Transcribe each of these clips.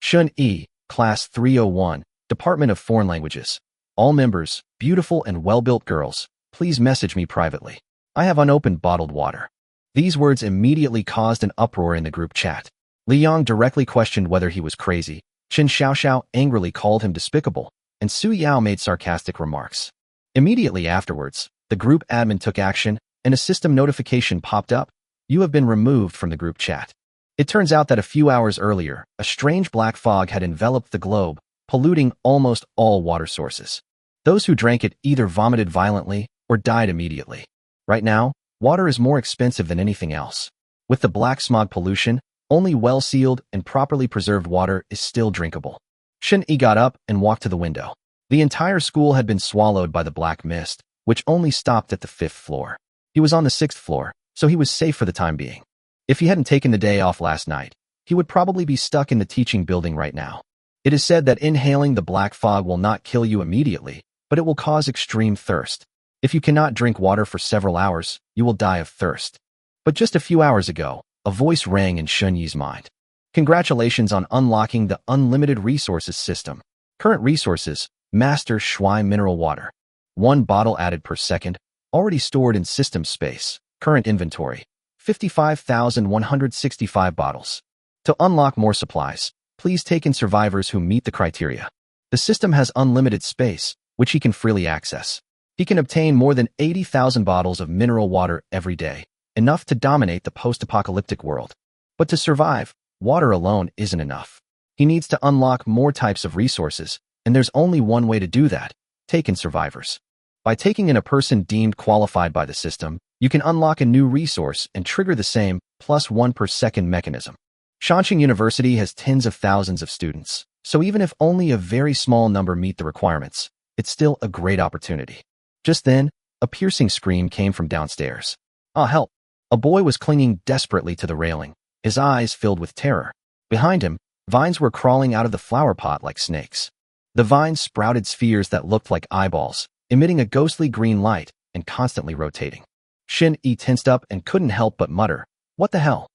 Shun E, Class 301, Department of Foreign Languages. All members, beautiful and well-built girls, please message me privately. I have unopened bottled water. These words immediately caused an uproar in the group chat. Li Yang directly questioned whether he was crazy. Chen Xiaoxiao angrily called him despicable, and Su Yao made sarcastic remarks. Immediately afterwards, the group admin took action, and a system notification popped up. You have been removed from the group chat. It turns out that a few hours earlier, a strange black fog had enveloped the globe, polluting almost all water sources. Those who drank it either vomited violently or died immediately. Right now, water is more expensive than anything else. With the black smog pollution, only well-sealed and properly preserved water is still drinkable. Shen Yi got up and walked to the window. The entire school had been swallowed by the black mist, which only stopped at the 5th floor. He was on the 6th floor, so he was safe for the time being. If he hadn't taken the day off last night, he would probably be stuck in the teaching building right now. It is said that inhaling the black fog will not kill you immediately, but it will cause extreme thirst. If you cannot drink water for several hours, you will die of thirst. But just a few hours ago, a voice rang in Shun Yi's mind. Congratulations on unlocking the Unlimited Resources system. Current resources, Master Shui Mineral Water. 1 bottle added per second, already stored in system space. Current inventory, 55,165 bottles. To unlock more supplies, please take in survivors who meet the criteria. The system has unlimited space, which he can freely access. He can obtain more than 80,000 bottles of mineral water every day, enough to dominate the post-apocalyptic world. But to survive, water alone isn't enough. He needs to unlock more types of resources, and there's only one way to do that: take in survivors. By taking in a person deemed qualified by the system, you can unlock a new resource and trigger the same +1 per second mechanism. Shanxing University has tens of thousands of students, so even if only a very small number meet the requirements, it's still a great opportunity. Just then, a piercing scream came from downstairs. Ah, help! A boy was clinging desperately to the railing, his eyes filled with terror. Behind him, vines were crawling out of the flower pot like snakes. The vines sprouted spheres that looked like eyeballs, emitting a ghostly green light and constantly rotating. Shin Yi tensed up and couldn't help but mutter, "What the hell?"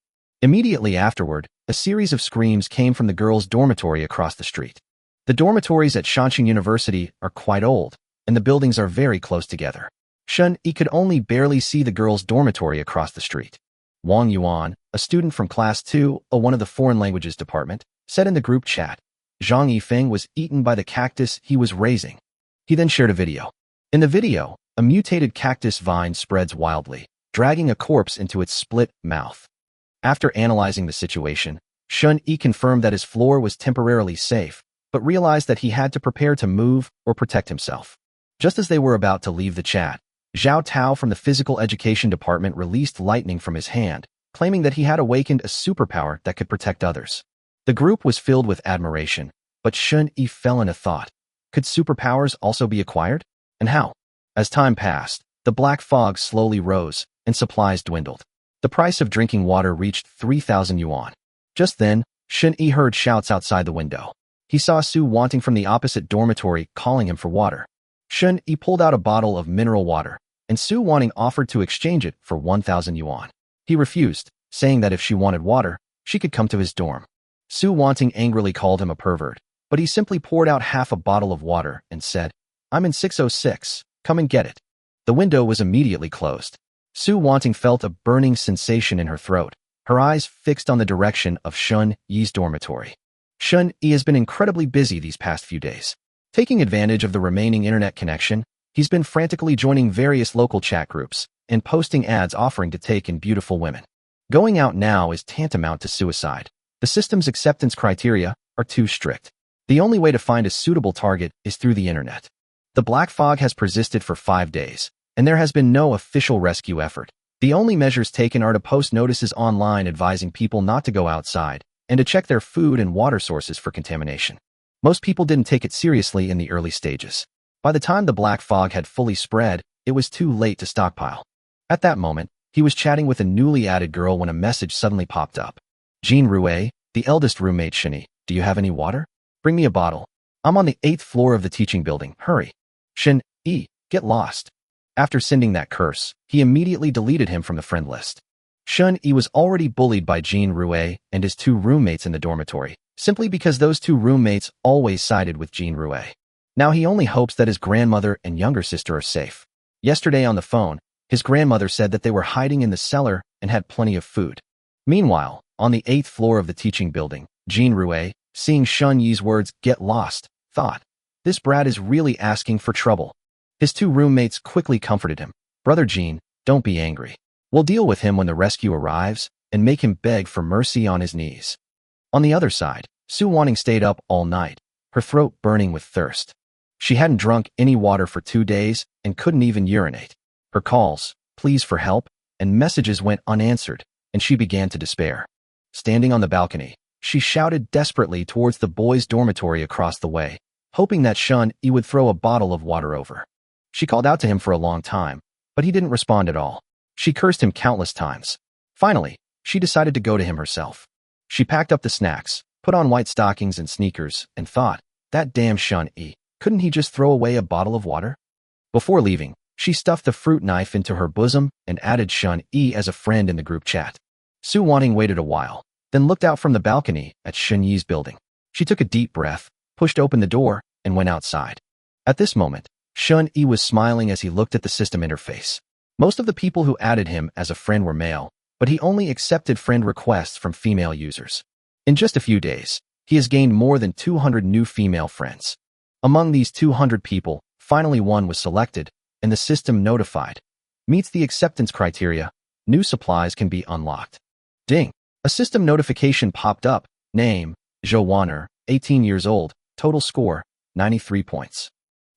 Immediately afterward, a series of screams came from the girls' dormitory across the street. The dormitories at Shanxing University are quite old, and the buildings are very close together. Shen Yi could only barely see the girls' dormitory across the street. Wang Yuan, a student from Class 201 of the Foreign Languages Department, said in the group chat, Zhang Yifeng was eaten by the cactus he was raising. He then shared a video. In the video, a mutated cactus vine spreads wildly, dragging a corpse into its split mouth. After analyzing the situation, Shun Yi confirmed that his floor was temporarily safe, but realized that he had to prepare to move or protect himself. Just as they were about to leave the chat, Zhao Tao from the Physical Education Department released lightning from his hand, claiming that he had awakened a superpower that could protect others. The group was filled with admiration, but Shun Yi fell into thought. Could superpowers also be acquired? And how? As time passed, the black fog slowly rose, and supplies dwindled. The price of drinking water reached 3,000 yuan. Just then, Shun Yi heard shouts outside the window. He saw Su Wanting from the opposite dormitory calling him for water. Shun Yi pulled out a bottle of mineral water, and Su Wanting offered to exchange it for 1,000 yuan. He refused, saying that if she wanted water, she could come to his dorm. Su Wanting angrily called him a pervert, but he simply poured out half a bottle of water and said, "I'm in 606, come and get it." The window was immediately closed. Su Wanting felt a burning sensation in her throat, her eyes fixed on the direction of Shun Yi's dormitory. Shun Yi has been incredibly busy these past few days. Taking advantage of the remaining internet connection, he's been frantically joining various local chat groups and posting ads offering to take in beautiful women. Going out now is tantamount to suicide. The system's acceptance criteria are too strict. The only way to find a suitable target is through the internet. The black fog has persisted for 5 days, and there has been no official rescue effort. The only measures taken are to post notices online advising people not to go outside and to check their food and water sources for contamination. Most people didn't take it seriously in the early stages. By the time the black fog had fully spread, it was too late to stockpile. At that moment, he was chatting with a newly added girl when a message suddenly popped up. Jean Rouet, the eldest roommate Shini, do you have any water? Bring me a bottle. I'm on the 8th floor of the teaching building, hurry. Shin Yi, get lost. After sending that curse, he immediately deleted him from the friend list. Shun Yi was already bullied by Jean Rouet and his 2 roommates in the dormitory, simply because those two roommates always sided with Jean Rue. Now he only hopes that his grandmother and younger sister are safe. Yesterday on the phone, his grandmother said that they were hiding in the cellar and had plenty of food. Meanwhile, on the 8th floor of the teaching building, Jean Rue, seeing Shun Yi's words "get lost," thought, "This brat is really asking for trouble." His two roommates quickly comforted him. "Brother Jean, don't be angry. We'll deal with him when the rescue arrives and make him beg for mercy on his knees." On the other side, Su Wanting stayed up all night, her throat burning with thirst. She hadn't drunk any water for 2 days and couldn't even urinate. Her calls, pleas for help, and messages went unanswered, and she began to despair. Standing on the balcony, she shouted desperately towards the boys' dormitory across the way, hoping that Shun Yi would throw a bottle of water over. She called out to him for a long time, but he didn't respond at all. She cursed him countless times. Finally, she decided to go to him herself. She packed up the snacks, put on white stockings and sneakers, and thought, that damn Shun Yi, couldn't he just throw away a bottle of water? Before leaving, she stuffed the fruit knife into her bosom and added Shun Yi as a friend in the group chat. Su Wanting waited a while, then looked out from the balcony at Shun Yi's building. She took a deep breath, pushed open the door, and went outside. At this moment, Shun Yi was smiling as he looked at the system interface. Most of the people who added him as a friend were male, but he only accepted friend requests from female users. In just a few days, he has gained more than 200 new female friends. Among these 200 people, finally one was selected, and the system notified. Meets the acceptance criteria, new supplies can be unlocked. Ding! A system notification popped up. Name, Zhou Wanner, 18 years old, total score, 93 points.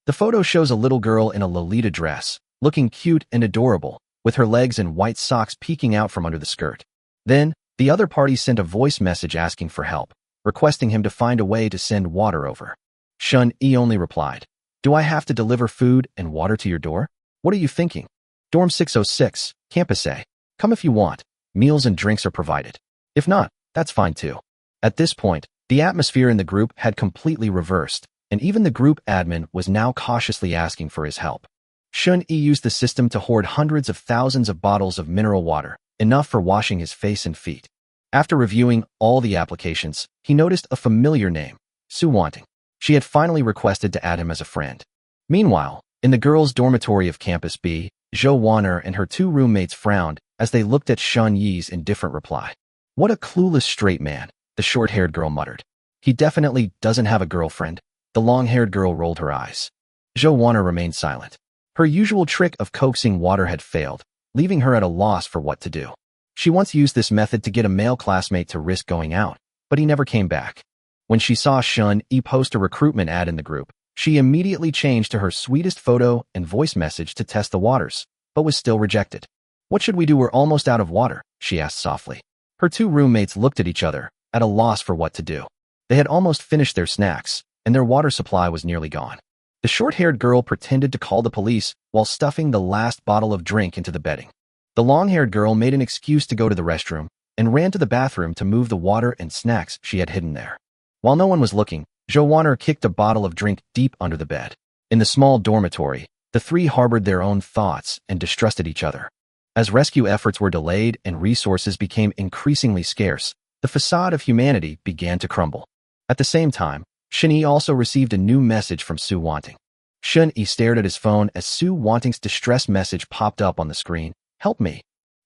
The photo shows a little girl in a Lolita dress, looking cute and adorable, with her legs and white socks peeking out from under the skirt. Then, the other party sent a voice message asking for help, requesting him to find a way to send water over. Shun Yi only replied, "Do I have to deliver food and water to your door? What are you thinking? Dorm 606, Campus A. Come if you want. Meals and drinks are provided. If not, that's fine too." At this point, the atmosphere in the group had completely reversed, and even the group admin was now cautiously asking for his help. Shun Yi used the system to hoard hundreds of thousands of bottles of mineral water, enough for washing his face and feet. After reviewing all the applications, he noticed a familiar name, Su Wanting. She had finally requested to add him as a friend. Meanwhile, in the girls' dormitory of Campus B, Zhou Wanner and her two roommates frowned as they looked at Shun Yi's indifferent reply. "What a clueless straight man," the short-haired girl muttered. "He definitely doesn't have a girlfriend." The long-haired girl rolled her eyes. Zhou Wanner remained silent. Her usual trick of coaxing water had failed, leaving her at a loss for what to do. She once used this method to get a male classmate to risk going out, but he never came back. When she saw Shun Yi post a recruitment ad in the group, she immediately changed to her sweetest photo and voice message to test the waters, but was still rejected. "What should we do? We're almost out of water," she asked softly. Her two roommates looked at each other, at a loss for what to do. They had almost finished their snacks, and their water supply was nearly gone. The short-haired girl pretended to call the police while stuffing the last bottle of drink into the bedding. The long-haired girl made an excuse to go to the restroom and ran to the bathroom to move the water and snacks she had hidden there. While no one was looking, Zhou Wanner kicked a bottle of drink deep under the bed. In the small dormitory, the three harbored their own thoughts and distrusted each other. As rescue efforts were delayed and resources became increasingly scarce, the facade of humanity began to crumble. At the same time, Shun Yi also received a new message from Su Wanting. Shun Yi stared at his phone as Su Wanting's distress message popped up on the screen. "Help me.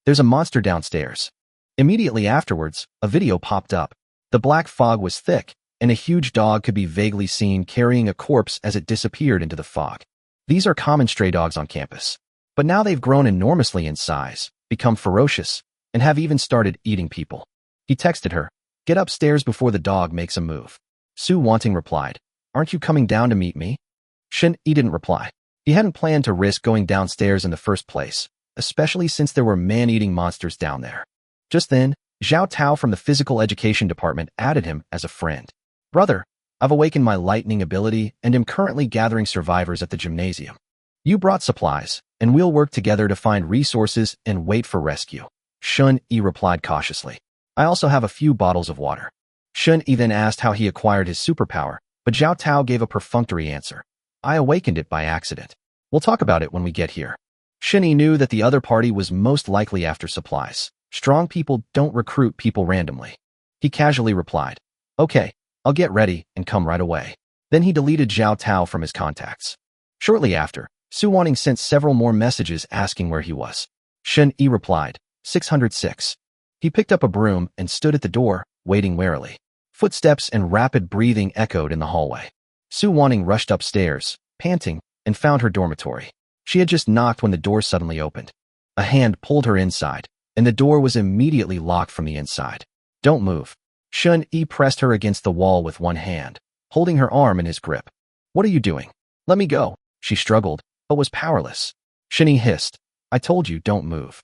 There's a monster downstairs." Immediately afterwards, a video popped up. The black fog was thick, and a huge dog could be vaguely seen carrying a corpse as it disappeared into the fog. These are common stray dogs on campus. But now they've grown enormously in size, become ferocious, and have even started eating people. He texted her, "Get upstairs before the dog makes a move." Su Wanting replied, "Aren't you coming down to meet me?" Shun Yi didn't reply. He hadn't planned to risk going downstairs in the first place, especially since there were man-eating monsters down there. Just then, Zhao Tao from the physical education department added him as a friend. "Brother, I've awakened my lightning ability and am currently gathering survivors at the gymnasium. You brought supplies, and we'll work together to find resources and wait for rescue." Shun Yi replied cautiously. "I also have a few bottles of water." Shun Yi then asked how he acquired his superpower, but Zhao Tao gave a perfunctory answer. "I awakened it by accident. We'll talk about it when we get here." Shun Yi knew that the other party was most likely after supplies. Strong people don't recruit people randomly. He casually replied, "Okay, I'll get ready and come right away. Then he deleted Zhao Tao from his contacts. Shortly after, Su Wanting sent several more messages asking where he was. Shen Yi replied, 606. He picked up a broom and stood at the door, waiting warily. Footsteps and rapid breathing echoed in the hallway. Su Wanting rushed upstairs, panting, and found her dormitory. She had just knocked when the door suddenly opened. A hand pulled her inside, and the door was immediately locked from the inside. Don't move. Shen Yi pressed her against the wall with one hand, holding her arm in his grip. What are you doing? Let me go. She struggled, but was powerless. Shen Yi hissed. I told you don't move.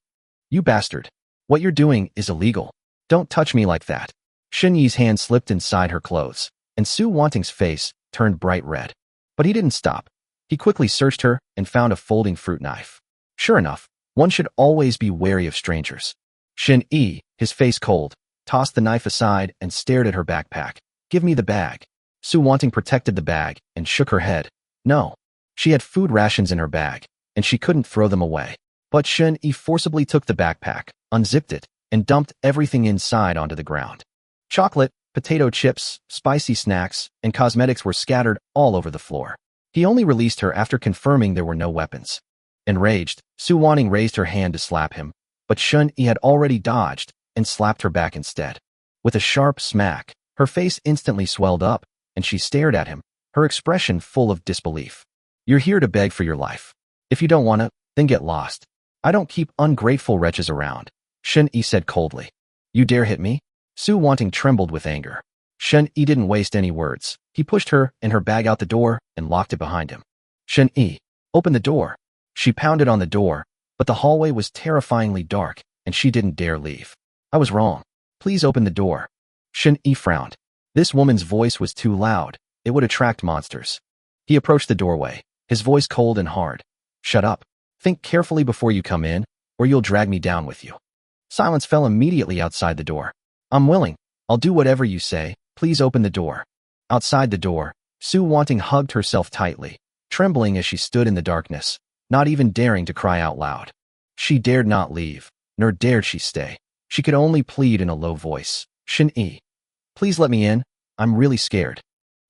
You bastard. What you're doing is illegal. Don't touch me like that. Shen Yi's hand slipped inside her clothes, and Su Wanting's face turned bright red. But he didn't stop. He quickly searched her and found a folding fruit knife. Sure enough, one should always be wary of strangers. Shen Yi, his face cold, tossed the knife aside and stared at her backpack. Give me the bag. Su Wanting protected the bag and shook her head. No. She had food rations in her bag, and she couldn't throw them away. But Shen Yi forcibly took the backpack, unzipped it, and dumped everything inside onto the ground. Chocolate, potato chips, spicy snacks, and cosmetics were scattered all over the floor. He only released her after confirming there were no weapons. Enraged, Su Wanting raised her hand to slap him, but Shen Yi had already dodged and slapped her back instead. With a sharp smack, her face instantly swelled up, and she stared at him, her expression full of disbelief. You're here to beg for your life. If you don't want to, then get lost. I don't keep ungrateful wretches around, Shen Yi said coldly. You dare hit me? Su Wanting trembled with anger. Shen Yi didn't waste any words. He pushed her and her bag out the door and locked it behind him. Shen Yi, open the door. She pounded on the door, but the hallway was terrifyingly dark, and she didn't dare leave. I was wrong. Please open the door. Shen Yi frowned. This woman's voice was too loud. It would attract monsters. He approached the doorway, his voice cold and hard. Shut up. Think carefully before you come in, or you'll drag me down with you. Silence fell immediately outside the door. I'm willing. I'll do whatever you say. Please open the door. Outside the door, Su Wanting hugged herself tightly, trembling as she stood in the darkness, not even daring to cry out loud. She dared not leave, nor dared she stay. She could only plead in a low voice. Shen Yi, please let me in. I'm really scared.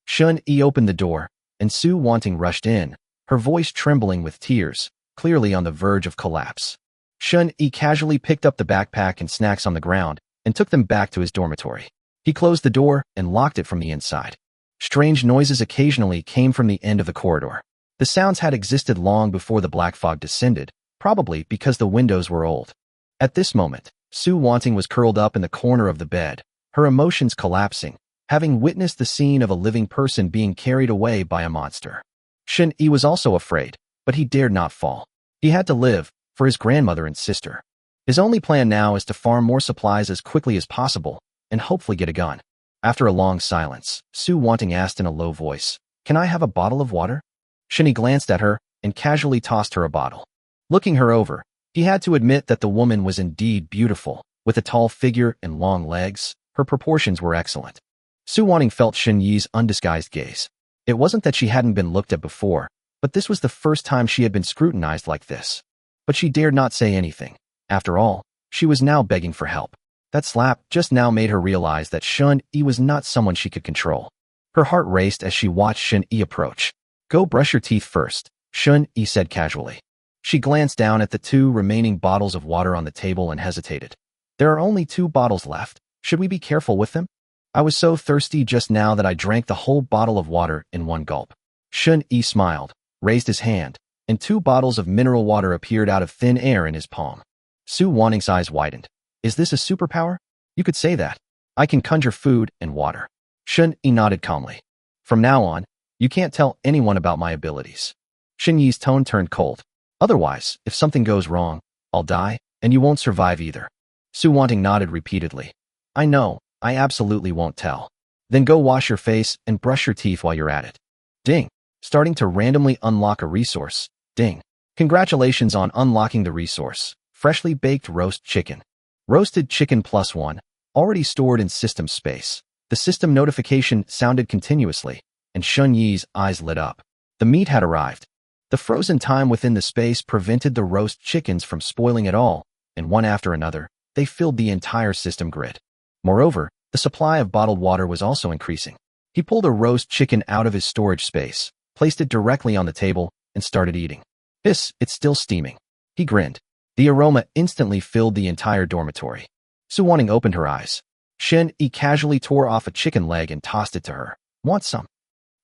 Shen Yi opened the door, and Su Wanting rushed in, her voice trembling with tears, clearly on the verge of collapse. Shen Yi casually picked up the backpack and snacks on the ground and took them back to his dormitory. He closed the door and locked it from the inside. Strange noises occasionally came from the end of the corridor. The sounds had existed long before the black fog descended, probably because the windows were old. At this moment, Su Wanting was curled up in the corner of the bed, her emotions collapsing, having witnessed the scene of a living person being carried away by a monster. Shen Yi was also afraid, but he dared not fall. He had to live, for his grandmother and sister. His only plan now is to farm more supplies as quickly as possible, and hopefully get a gun. After a long silence, Su Wanting asked in a low voice, Can I have a bottle of water? Shen Yi glanced at her and casually tossed her a bottle. Looking her over, he had to admit that the woman was indeed beautiful. With a tall figure and long legs, her proportions were excellent. Su Wanting felt Shen Yi's undisguised gaze. It wasn't that she hadn't been looked at before, but this was the first time she had been scrutinized like this. But she dared not say anything. After all, she was now begging for help. That slap just now made her realize that Shen Yi was not someone she could control. Her heart raced as she watched Shen Yi approach. Go brush your teeth first, Shen Yi said casually. She glanced down at the 2 remaining bottles of water on the table and hesitated. There are only 2 bottles left. Should we be careful with them? I was so thirsty just now that I drank the whole bottle of water in one gulp. Shen Yi smiled, raised his hand, and 2 bottles of mineral water appeared out of thin air in his palm. Su Wanting's eyes widened. Is this a superpower? You could say that. I can conjure food and water. Shen Yi nodded calmly. From now on, you can't tell anyone about my abilities. Shen Yi's tone turned cold. Otherwise, if something goes wrong, I'll die, and you won't survive either. Su Wanting nodded repeatedly. I know, I absolutely won't tell. Then go wash your face and brush your teeth while you're at it. Ding. Starting to randomly unlock a resource. Ding. Congratulations on unlocking the resource. Freshly baked roast chicken. Roasted chicken +1, already stored in system space. The system notification sounded continuously, and Shen Yi's eyes lit up. The meat had arrived. The frozen time within the space prevented the roast chickens from spoiling at all, and one after another, they filled the entire system grid. Moreover, the supply of bottled water was also increasing. He pulled a roast chicken out of his storage space, placed it directly on the table, and started eating. It's still steaming. He grinned. The aroma instantly filled the entire dormitory. Su Wanting opened her eyes. Shen-Yi casually tore off a chicken leg and tossed it to her. Want some?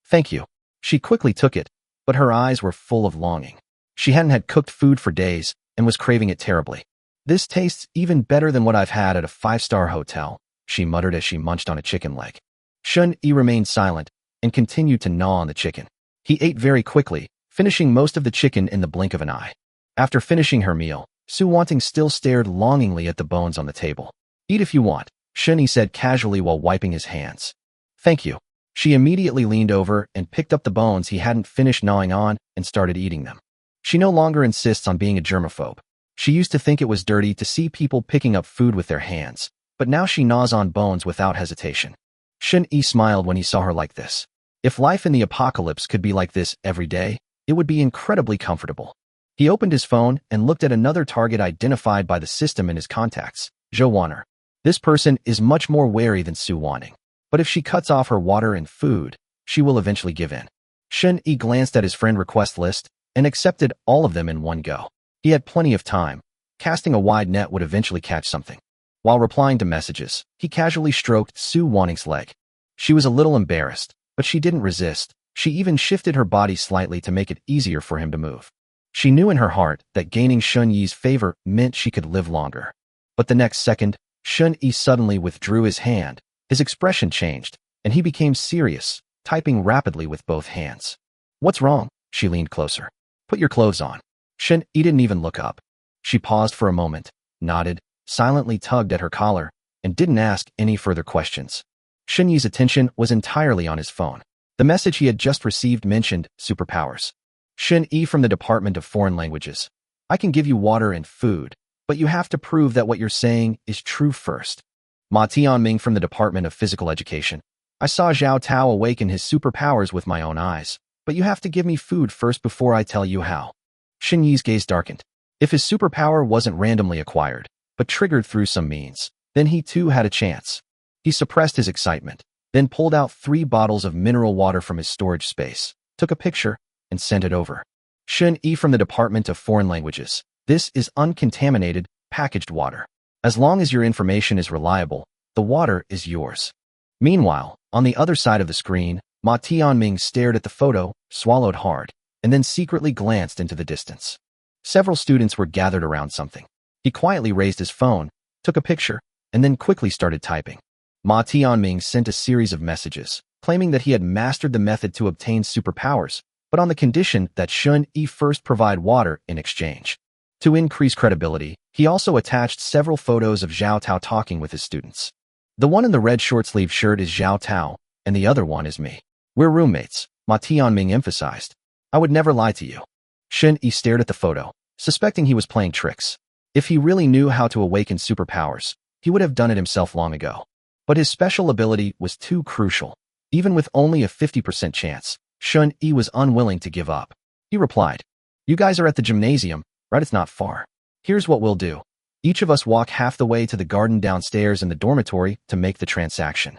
Thank you. She quickly took it, but her eyes were full of longing. She hadn't had cooked food for days and was craving it terribly. This tastes even better than what I've had at a 5-star hotel, she muttered as she munched on a chicken leg. Shen-Yi remained silent and continued to gnaw on the chicken. He ate very quickly, finishing most of the chicken in the blink of an eye. After finishing her meal, Su Wanting still stared longingly at the bones on the table. Eat if you want, Shen-Yi said casually while wiping his hands. Thank you. She immediately leaned over and picked up the bones he hadn't finished gnawing on and started eating them. She no longer insists on being a germaphobe. She used to think it was dirty to see people picking up food with their hands, but now she gnaws on bones without hesitation. Shen-Yi smiled when he saw her like this. If life in the apocalypse could be like this every day, it would be incredibly comfortable. He opened his phone and looked at another target identified by the system in his contacts, Zhou Wanner. This person is much more wary than Su Wanting, but if she cuts off her water and food, she will eventually give in. Shen-Yi glanced at his friend request list and accepted all of them in one go. He had plenty of time. Casting a wide net would eventually catch something. While replying to messages, he casually stroked Su Wanting's leg. She was a little embarrassed, but she didn't resist. She even shifted her body slightly to make it easier for him to move. She knew in her heart that gaining Shen-Yi's favor meant she could live longer. But the next second, Shen-Yi suddenly withdrew his hand. His expression changed, and he became serious, typing rapidly with both hands. What's wrong? She leaned closer. Put your clothes on. Shen-Yi didn't even look up. She paused for a moment, nodded, silently tugged at her collar, and didn't ask any further questions. Shen-Yi's attention was entirely on his phone. The message he had just received mentioned superpowers. Shen-Yi from the Department of Foreign Languages. I can give you water and food, but you have to prove that what you're saying is true first. Ma Tianming from the Department of Physical Education. I saw Zhao Tao awaken his superpowers with my own eyes, but you have to give me food first before I tell you how. Shen-Yi's gaze darkened. If his superpower wasn't randomly acquired, but triggered through some means, then he too had a chance. He suppressed his excitement, then pulled out 3 bottles of mineral water from his storage space, took a picture, and sent it over. Shen-Yi from the Department of Foreign Languages. This is uncontaminated, packaged water. As long as your information is reliable, the water is yours. Meanwhile, on the other side of the screen, Ma Tianming stared at the photo, swallowed hard, and then secretly glanced into the distance. Several students were gathered around something. He quietly raised his phone, took a picture, and then quickly started typing. Ma Tianming sent a series of messages, claiming that he had mastered the method to obtain superpowers, but on the condition that Shen-Yi first provide water in exchange. To increase credibility, he also attached several photos of Zhao Tao talking with his students. The one in the red short-sleeved shirt is Zhao Tao, and the other one is me. We're roommates, Ma Tianming emphasized. I would never lie to you. Shen-Yi stared at the photo, suspecting he was playing tricks. If he really knew how to awaken superpowers, he would have done it himself long ago. But his special ability was too crucial. Even with only a 50% chance, Shen-Yi was unwilling to give up. He replied, You guys are at the gymnasium, right? It's not far. Here's what we'll do. Each of us walk half the way to the garden downstairs in the dormitory to make the transaction.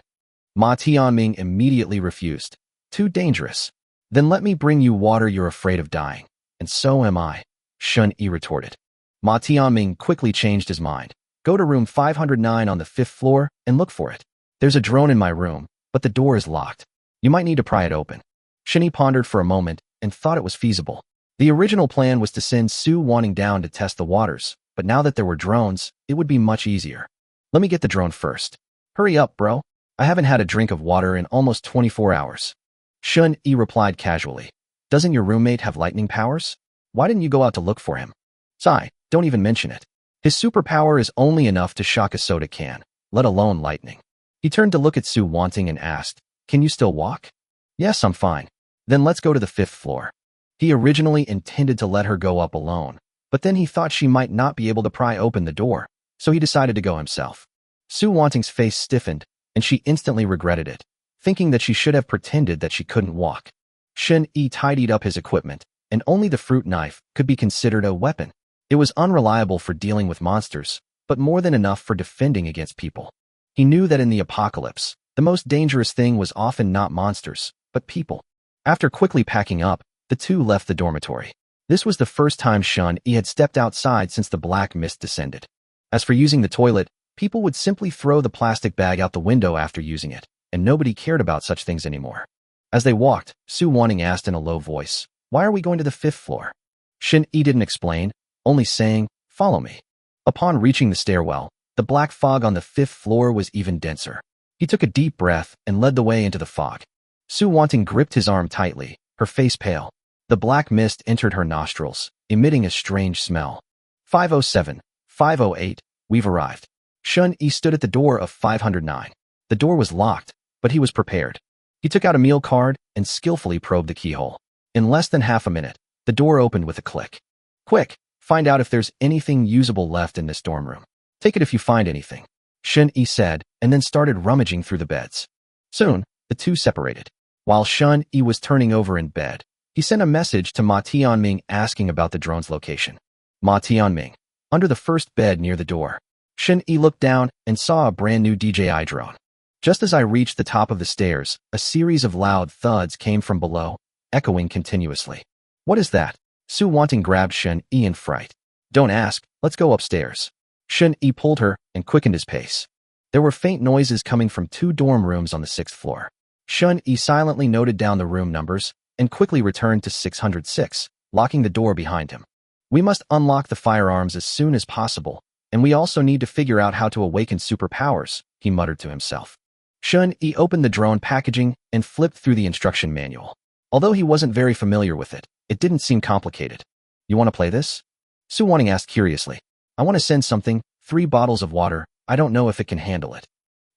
Ma Tianming immediately refused. Too dangerous. Then let me bring you water. You're afraid of dying. And so am I, Shen-Yi retorted. Ma Tianming quickly changed his mind. Go to room 509 on the 5th floor and look for it. There's a drone in my room, but the door is locked. You might need to pry it open. Shen-Yi pondered for a moment and thought it was feasible. The original plan was to send Su Wanting down to test the waters, but now that there were drones, it would be much easier. Let me get the drone first. Hurry up, bro. I haven't had a drink of water in almost 24 hours. Shen-Yi replied casually. Doesn't your roommate have lightning powers? Why didn't you go out to look for him? Sigh, don't even mention it. His superpower is only enough to shock a soda can, let alone lightning. He turned to look at Su Wanting and asked, Can you still walk? Yes, I'm fine. Then let's go to the 5th floor. He originally intended to let her go up alone, but then he thought she might not be able to pry open the door, so he decided to go himself. Su Wanting's face stiffened, and she instantly regretted it, thinking that she should have pretended that she couldn't walk. Shen-Yi tidied up his equipment, and only the fruit knife could be considered a weapon. It was unreliable for dealing with monsters, but more than enough for defending against people. He knew that in the apocalypse, The most dangerous thing was often not monsters, but people. After quickly packing up, the two left the dormitory. This was the first time Shun-Yi had stepped outside since the black mist descended. As for using the toilet, people would simply throw the plastic bag out the window after using it, and nobody cared about such things anymore. As they walked, Su Wanting asked in a low voice, "Why are we going to the 5th floor?" Shun-Yi didn't explain, only saying, "Follow me." Upon reaching the stairwell, the black fog on the 5th floor was even denser. He took a deep breath and led the way into the fog. Su Wanting gripped his arm tightly, her face pale. The black mist entered her nostrils, emitting a strange smell. 507, 508, we've arrived. Shun-Yi stood at the door of 509. The door was locked, but he was prepared. He took out a meal card and skillfully probed the keyhole. In less than half a minute, the door opened with a click. "Quick, find out if there's anything usable left in this dorm room. Take it if you find anything," Shun-Yi said, and then started rummaging through the beds. Soon, the two separated. While Shun-Yi was turning over in bed, he sent a message to Ma Tianming asking about the drone's location. Ma Tianming, under the first bed near the door. Shun-Yi looked down and saw a brand new DJI drone. Just as I reached the top of the stairs, a series of loud thuds came from below, echoing continuously. "What is that?" Su Wanting grabbed Shun-Yi in fright. "Don't ask, let's go upstairs." Shun-Yi pulled her and quickened his pace. There were faint noises coming from 2 dorm rooms on the 6th floor. Shun-Yi silently noted down the room numbers and quickly returned to 606, locking the door behind him. "We must unlock the firearms as soon as possible, and we also need to figure out how to awaken superpowers," he muttered to himself. Shun-Yi opened the drone packaging and flipped through the instruction manual. Although he wasn't very familiar with it, it didn't seem complicated. "You want to play this?" Su Wanting asked curiously. "I want to send something, 3 bottles of water. I don't know if it can handle it."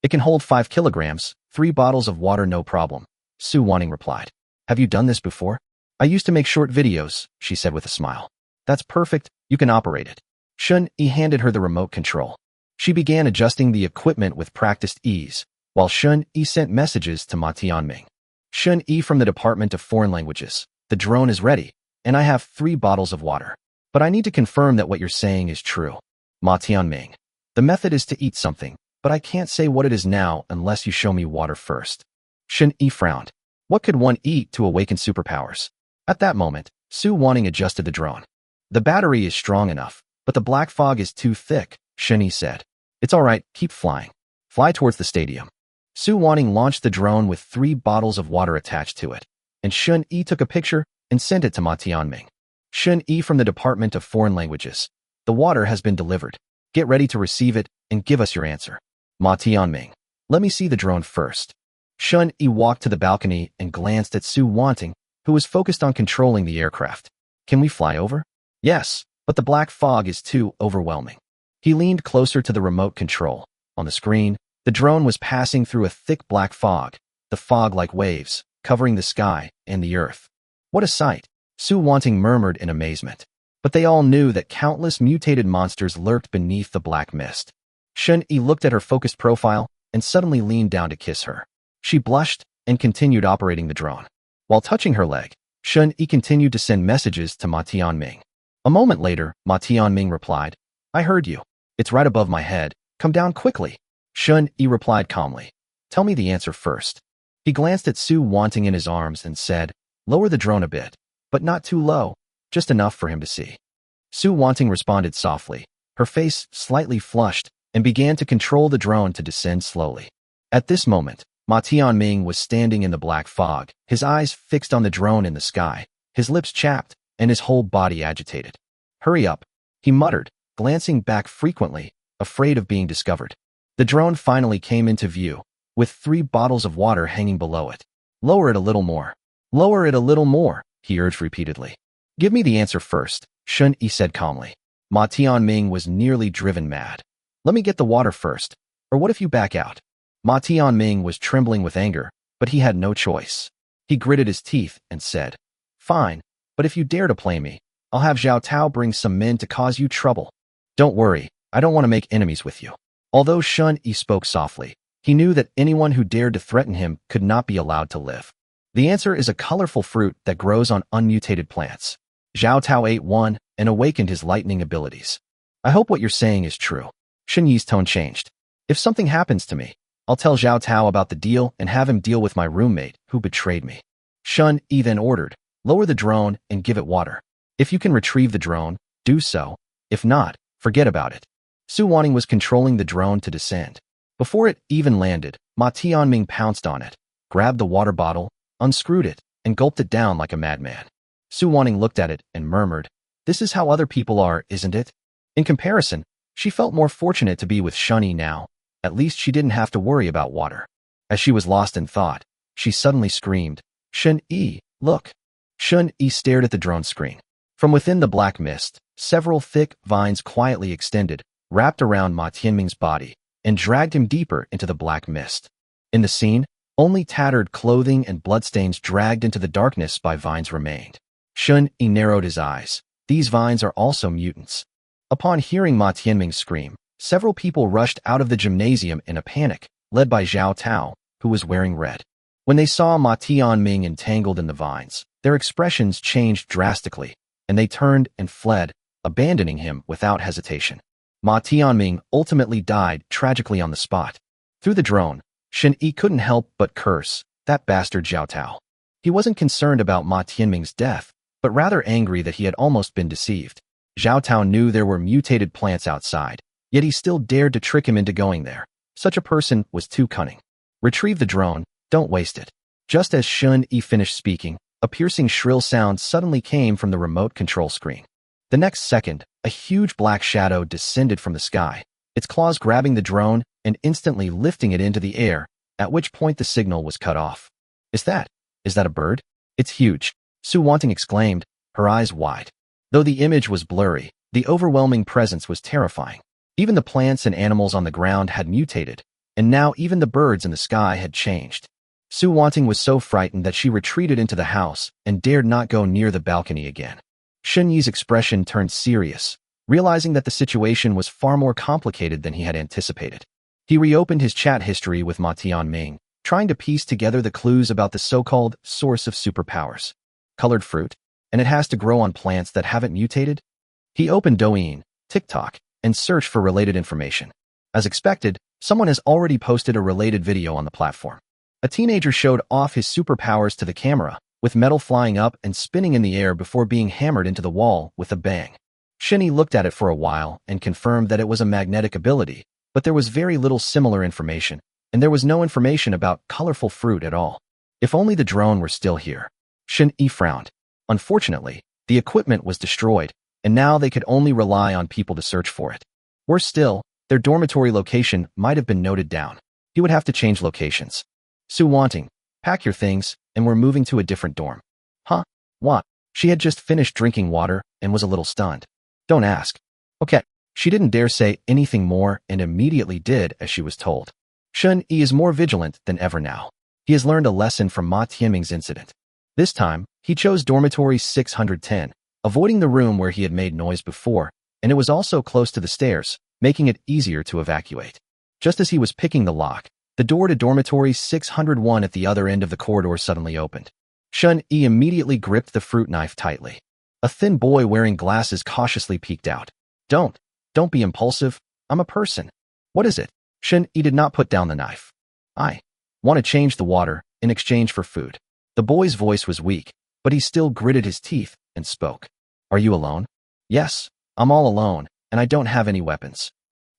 "It can hold 5 kilograms, 3 bottles of water no problem," Su Wanting replied. "Have you done this before?" "I used to make short videos," she said with a smile. "That's perfect, you can operate it." Shun-Yi handed her the remote control. She began adjusting the equipment with practiced ease, while Shun-Yi sent messages to Ma Tianming. "Shun-Yi from the Department of Foreign Languages. The drone is ready, and I have 3 bottles of water. But I need to confirm that what you're saying is true." Ma Tianming. "The method is to eat something, but I can't say what it is now unless you show me water first." Shun-Yi frowned. What could one eat to awaken superpowers? At that moment, Su Wanting adjusted the drone. "The battery is strong enough, but the black fog is too thick," Shun-Yi said. "It's all right, keep flying. Fly towards the stadium." Su Wanting launched the drone with 3 bottles of water attached to it, and Shun-Yi took a picture and sent it to Ma Tianming. "Shun-Yi from the Department of Foreign Languages. The water has been delivered. Get ready to receive it and give us your answer." Ma Tianming. "Let me see the drone first." Shun-Yi walked to the balcony and glanced at Su Wanting, who was focused on controlling the aircraft. "Can we fly over?" "Yes, but the black fog is too overwhelming." He leaned closer to the remote control. On the screen, the drone was passing through a thick black fog, the fog like waves, covering the sky and the earth. "What a sight," Su Wanting murmured in amazement. But they all knew that countless mutated monsters lurked beneath the black mist. Shun-Yi looked at her focused profile and suddenly leaned down to kiss her. She blushed and continued operating the drone. While touching her leg, Shun-Yi continued to send messages to Ma Tianming. A moment later, Ma Tianming replied, "I heard you. It's right above my head. Come down quickly." Shun-Yi replied calmly, "Tell me the answer first." He glanced at Su Wanting in his arms and said, "Lower the drone a bit, but not too low, just enough for him to see." Su Wanting responded softly, her face slightly flushed, and began to control the drone to descend slowly. At this moment, Ma Tianming was standing in the black fog, his eyes fixed on the drone in the sky, his lips chapped, and his whole body agitated. "Hurry up," he muttered, glancing back frequently, afraid of being discovered. The drone finally came into view, with 3 bottles of water hanging below it. "Lower it a little more. Lower it a little more," he urged repeatedly. "Give me the answer first," Shun-Yi said calmly. Ma Tianming was nearly driven mad. "Let me get the water first, or what if you back out?" Ma Tianming was trembling with anger, but he had no choice. He gritted his teeth and said, "Fine, but if you dare to play me, I'll have Zhao Tao bring some men to cause you trouble." "Don't worry, I don't want to make enemies with you." Although Shun-Yi spoke softly, he knew that anyone who dared to threaten him could not be allowed to live. The answer is a colorful fruit that grows on unmutated plants. Zhao Tao ate one and awakened his lightning abilities. "I hope what you're saying is true." Shun-Yi's tone changed. "If something happens to me, I'll tell Zhao Tao about the deal and have him deal with my roommate who betrayed me. Shun Yi then ordered, lower the drone and give it water. If you can retrieve the drone, do so. If not, forget about it. Su Wanting was controlling the drone to descend. Before it even landed, Ma Tianming pounced on it, grabbed the water bottle, unscrewed it, and gulped it down like a madman. Su Wanting looked at it and murmured, "This is how other people are, isn't it?" In comparison, she felt more fortunate to be with Shun Yi now. At least she didn't have to worry about water. As she was lost in thought, she suddenly screamed, "Shun Yi, look!" Shun Yi stared at the drone screen. From within the black mist, several thick vines quietly extended, wrapped around Ma Tianming's body, and dragged him deeper into the black mist. In the scene, only tattered clothing and bloodstains dragged into the darkness by vines remained. Shun Yi narrowed his eyes. These vines are also mutants. Upon hearing Ma Tianming scream, several people rushed out of the gymnasium in a panic, led by Zhao Tao, who was wearing red. When they saw Ma Tianming entangled in the vines, their expressions changed drastically, and they turned and fled, abandoning him without hesitation. Ma Tianming ultimately died tragically on the spot. Through the drone, Shen Yi couldn't help but curse, that bastard Zhao Tao. He wasn't concerned about Ma Tianming's death, but rather angry that he had almost been deceived. Zhao Tao knew there were mutated plants outside, yet he still dared to trick him into going there. Such a person was too cunning. Retrieve the drone, don't waste it. Just as Shun Yi finished speaking, a piercing shrill sound suddenly came from the remote control screen. The next second, a huge black shadow descended from the sky, its claws grabbing the drone and instantly lifting it into the air, at which point the signal was cut off. Is that a bird? It's huge, Su Wanting exclaimed, her eyes wide. Though the image was blurry, the overwhelming presence was terrifying. Even the plants and animals on the ground had mutated, and now even the birds in the sky had changed. Su Wanting was so frightened that she retreated into the house and dared not go near the balcony again. Shun Yi's expression turned serious, realizing that the situation was far more complicated than he had anticipated. He reopened his chat history with Ma Tianming, trying to piece together the clues about the so-called source of superpowers. Colored fruit, and it has to grow on plants that haven't mutated? He opened Douyin, TikTok, and searched for related information. As expected, someone has already posted a related video on the platform. A teenager showed off his superpowers to the camera, with metal flying up and spinning in the air before being hammered into the wall with a bang. Shen Yi looked at it for a while and confirmed that it was a magnetic ability, but there was very little similar information, and there was no information about colorful fruit at all. If only the drone were still here. Shen Yi frowned. Unfortunately, the equipment was destroyed, and now they could only rely on people to search for it. Worse still, their dormitory location might have been noted down. He would have to change locations. Su Wanting, pack your things, and we're moving to a different dorm. Huh? What? She had just finished drinking water and was a little stunned. Don't ask. Okay. She didn't dare say anything more and immediately did as she was told. Shun Yi is more vigilant than ever now. He has learned a lesson from Ma Tianming's incident. This time, he chose dormitory 610, avoiding the room where he had made noise before, and it was also close to the stairs, making it easier to evacuate. Just as he was picking the lock, the door to dormitory 601 at the other end of the corridor suddenly opened. Shun Yi immediately gripped the fruit knife tightly. A thin boy wearing glasses cautiously peeked out. Don't be impulsive. I'm a person. What is it? Shun Yi did not put down the knife. I want to change the water in exchange for food. The boy's voice was weak, but he still gritted his teeth and spoke. Are you alone? Yes, I'm all alone, and I don't have any weapons.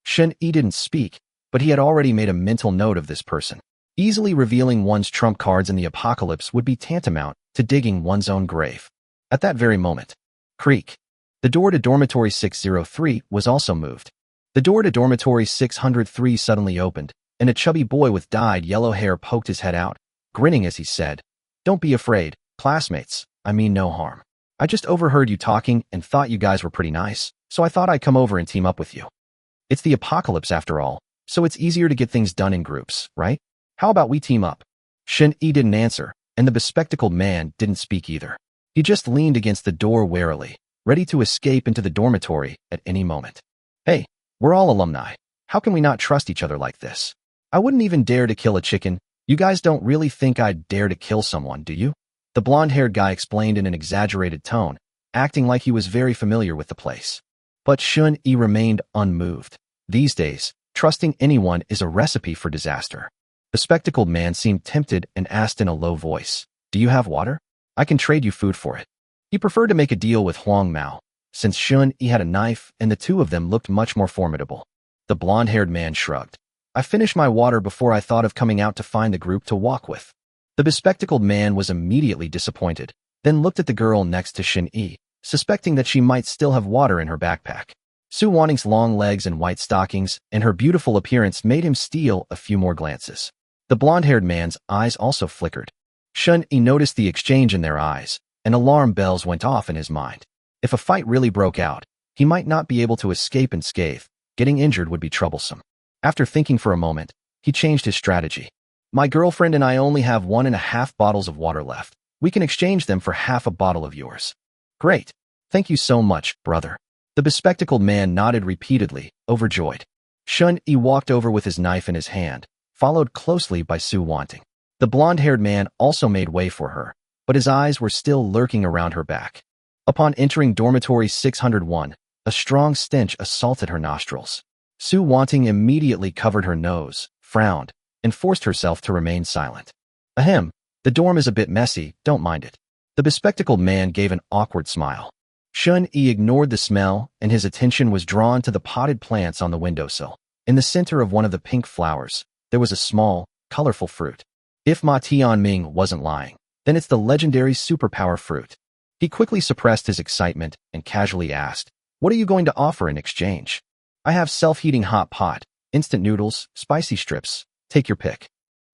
Shun Yi didn't speak, but he had already made a mental note of this person. Easily revealing one's trump cards in the apocalypse would be tantamount to digging one's own grave. At that very moment, creak. The door to dormitory 603 was also moved. The door to dormitory 603 suddenly opened, and a chubby boy with dyed yellow hair poked his head out, grinning as he said, "Don't be afraid, classmates, I mean no harm. I just overheard you talking and thought you guys were pretty nice, so I thought I'd come over and team up with you. It's the apocalypse after all, so it's easier to get things done in groups, right? How about we team up?" Shen Yi didn't answer, and the bespectacled man didn't speak either. He just leaned against the door warily, ready to escape into the dormitory at any moment. Hey, we're all alumni. How can we not trust each other like this? I wouldn't even dare to kill a chicken. You guys don't really think I'd dare to kill someone, do you? The blonde-haired guy explained in an exaggerated tone, acting like he was very familiar with the place. But Shun Yi remained unmoved. These days, trusting anyone is a recipe for disaster. The spectacled man seemed tempted and asked in a low voice, "Do you have water? I can trade you food for it." He preferred to make a deal with Huang Mao, since Shun Yi had a knife and the two of them looked much more formidable. The blonde-haired man shrugged. "I finished my water before I thought of coming out to find the group to walk with." The bespectacled man was immediately disappointed, then looked at the girl next to Shin Yi, suspecting that she might still have water in her backpack. Su Wanting's long legs and white stockings and her beautiful appearance made him steal a few more glances. The blonde-haired man's eyes also flickered. Shun Yi noticed the exchange in their eyes, and alarm bells went off in his mind. If a fight really broke out, he might not be able to escape unscathed. Getting injured would be troublesome. After thinking for a moment, he changed his strategy. "My girlfriend and I only have 1.5 bottles of water left. We can exchange them for half a bottle of yours." "Great. Thank you so much, brother." The bespectacled man nodded repeatedly, overjoyed. Shun Yi walked over with his knife in his hand, followed closely by Su Wanting. The blonde-haired man also made way for her, but his eyes were still lurking around her back. Upon entering dormitory 601, a strong stench assaulted her nostrils. Su Wanting immediately covered her nose, frowned, and forced herself to remain silent. "Ahem, the dorm is a bit messy, don't mind it." The bespectacled man gave an awkward smile. Shun Yi ignored the smell, and his attention was drawn to the potted plants on the windowsill. In the center of one of the pink flowers, there was a small, colorful fruit. If Ma Tianming wasn't lying, then it's the legendary superpower fruit. He quickly suppressed his excitement and casually asked, "What are you going to offer in exchange?" "I have self-heating hot pot, instant noodles, spicy strips. Take your pick."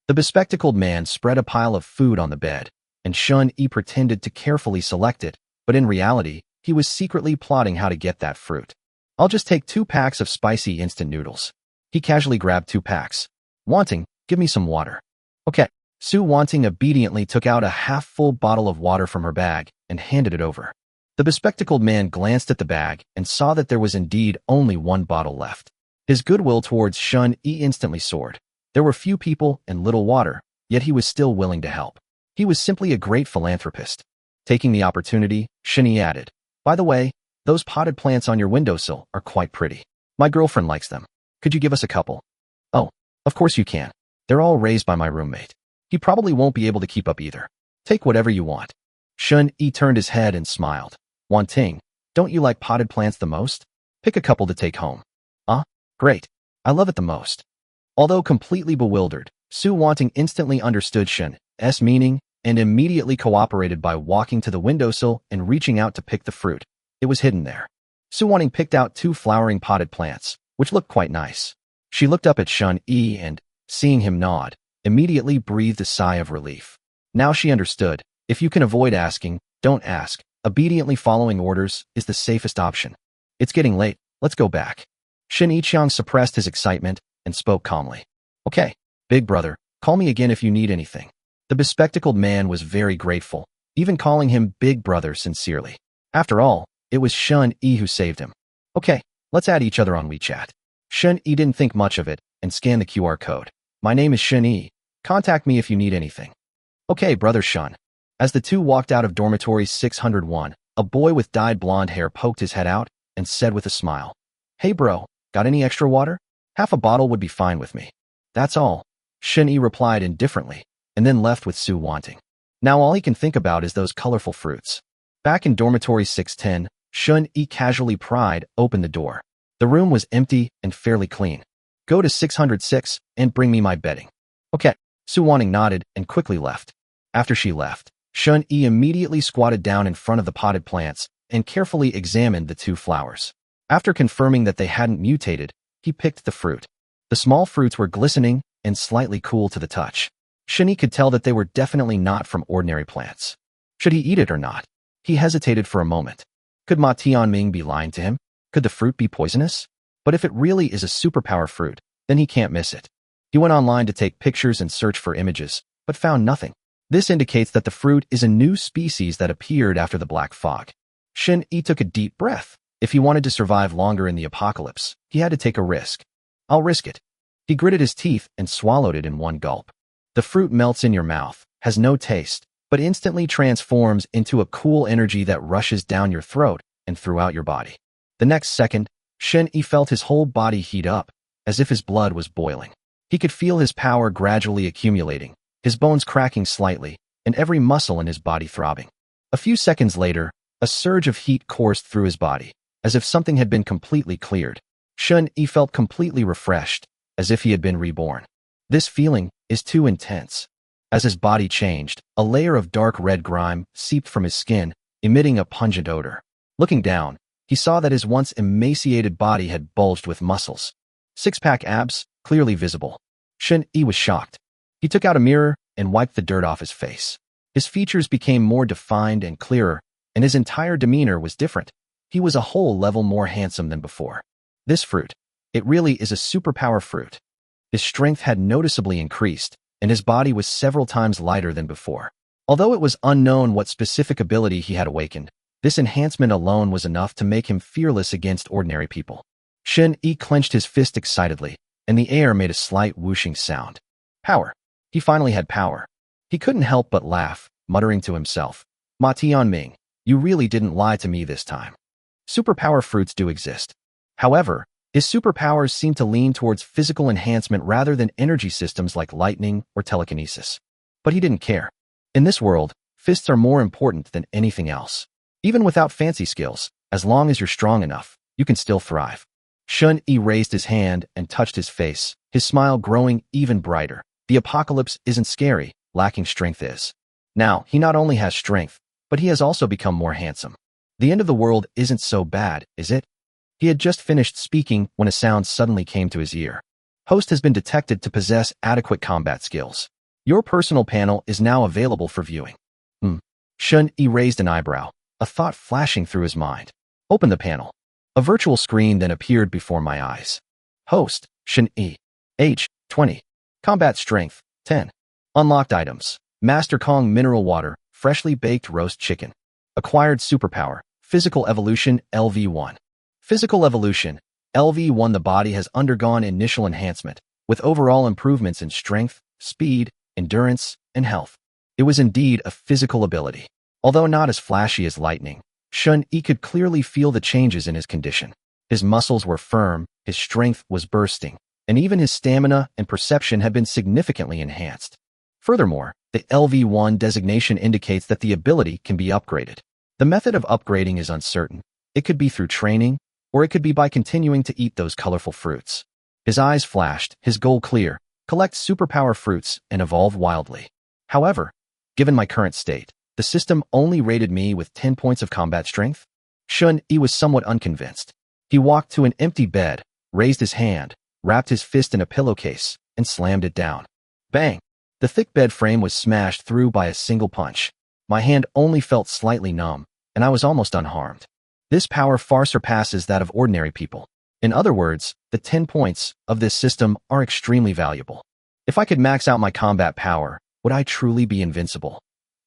The bespectacled man spread a pile of food on the bed, and Shun Yi pretended to carefully select it, but in reality, he was secretly plotting how to get that fruit. "I'll just take 2 packs of spicy instant noodles." He casually grabbed 2 packs. "Wanting, give me some water." "Okay." Su Wanting obediently took out a half-full bottle of water from her bag and handed it over. The bespectacled man glanced at the bag and saw that there was indeed only 1 bottle left. His goodwill towards Shun Yi instantly soared. There were few people and little water, yet he was still willing to help. He was simply a great philanthropist. Taking the opportunity, Shun Yi added, "By the way, those potted plants on your windowsill are quite pretty. My girlfriend likes them. Could you give us a couple?" "Oh, of course you can. They're all raised by my roommate. He probably won't be able to keep up either. Take whatever you want." Shun Yi turned his head and smiled. "Wanting, don't you like potted plants the most? Pick a couple to take home." Great. I love it the most." Although completely bewildered, Su Wanting instantly understood Shun's meaning and immediately cooperated by walking to the windowsill and reaching out to pick the fruit. It was hidden there. Su Wanting picked out 2 flowering potted plants, which looked quite nice. She looked up at Shun Yi and, seeing him nod, immediately breathed a sigh of relief. Now she understood, if you can avoid asking, don't ask. Obediently following orders is the safest option. "It's getting late, let's go back." Shin Yiqiang suppressed his excitement and spoke calmly. "Okay, big brother, call me again if you need anything." The bespectacled man was very grateful, even calling him big brother sincerely. After all, it was Shun Yi who saved him. "Okay, let's add each other on WeChat." Shun Yi didn't think much of it and scanned the QR code. "My name is Shun Yi. Contact me if you need anything." "Okay, brother Shun." As the two walked out of dormitory 601, a boy with dyed blonde hair poked his head out and said with a smile, "Hey bro, got any extra water? Half a bottle would be fine with me." "That's all," Shun Yi replied indifferently, and then left with Su Wanting. Now all he can think about is those colorful fruits. Back in dormitory 610, Shun Yi casually pried open the door. The room was empty and fairly clean. "Go to 606 and bring me my bedding." "Okay." Su Wanting nodded and quickly left. After she left, Shun Yi immediately squatted down in front of the potted plants and carefully examined the 2 flowers. After confirming that they hadn't mutated, he picked the fruit. The small fruits were glistening and slightly cool to the touch. Shun Yi could tell that they were definitely not from ordinary plants. Should he eat it or not? He hesitated for a moment. Could Ma Tianming be lying to him? Could the fruit be poisonous? But if it really is a superpower fruit, then he can't miss it. He went online to take pictures and search for images, but found nothing. This indicates that the fruit is a new species that appeared after the black fog. Shun Yi took a deep breath. If he wanted to survive longer in the apocalypse, he had to take a risk. "I'll risk it." He gritted his teeth and swallowed it in one gulp. The fruit melts in your mouth, has no taste, but instantly transforms into a cool energy that rushes down your throat and throughout your body. The next second, Shun Yi felt his whole body heat up, as if his blood was boiling. He could feel his power gradually accumulating, his bones cracking slightly, and every muscle in his body throbbing. A few seconds later, a surge of heat coursed through his body, as if something had been completely cleared. Shun-Yi felt completely refreshed, as if he had been reborn. This feeling is too intense. As his body changed, a layer of dark red grime seeped from his skin, emitting a pungent odor. Looking down, he saw that his once emaciated body had bulged with muscles. Six-pack abs, clearly visible. Shun-Yi was shocked. He took out a mirror and wiped the dirt off his face. His features became more defined and clearer, and his entire demeanor was different. He was a whole level more handsome than before. This fruit, it really is a superpower fruit. His strength had noticeably increased, and his body was several times lighter than before. Although it was unknown what specific ability he had awakened, this enhancement alone was enough to make him fearless against ordinary people. Shun-Yi clenched his fist excitedly, and the air made a slight whooshing sound. Power. He finally had power. He couldn't help but laugh, muttering to himself, "Ma Tianming, you really didn't lie to me this time." Superpower fruits do exist. However, his superpowers seem to lean towards physical enhancement rather than energy systems like lightning or telekinesis. But he didn't care. In this world, fists are more important than anything else. Even without fancy skills, as long as you're strong enough, you can still thrive. Shun-Yi raised his hand and touched his face, his smile growing even brighter. The apocalypse isn't scary, lacking strength is. Now, he not only has strength, but he has also become more handsome. The end of the world isn't so bad, is it? He had just finished speaking when a sound suddenly came to his ear. Host has been detected to possess adequate combat skills. Your personal panel is now available for viewing. Shun-Yi raised an eyebrow, a thought flashing through his mind. Open the panel. A virtual screen then appeared before my eyes. Host, Shun-Yi. Age, 20. Combat strength, 10. Unlocked items. Master Kong mineral water, freshly baked roast chicken. Acquired superpower, physical evolution, LV1. Physical evolution, LV1. The body has undergone initial enhancement, with overall improvements in strength, speed, endurance, and health. It was indeed a physical ability. Although not as flashy as lightning, Shun-Yi could clearly feel the changes in his condition. His muscles were firm, his strength was bursting, and even his stamina and perception had been significantly enhanced. Furthermore, the LV1 designation indicates that the ability can be upgraded. The method of upgrading is uncertain. It could be through training, or it could be by continuing to eat those colorful fruits. His eyes flashed, his goal clear: collect superpower fruits and evolve wildly. However, given my current state, the system only rated me with 10 points of combat strength. Shun-Yi was somewhat unconvinced. He walked to an empty bed, raised his hand, wrapped his fist in a pillowcase, and slammed it down. Bang! The thick bed frame was smashed through by a single punch. My hand only felt slightly numb, and I was almost unharmed. This power far surpasses that of ordinary people. In other words, the 10 points of this system are extremely valuable. If I could max out my combat power, would I truly be invincible?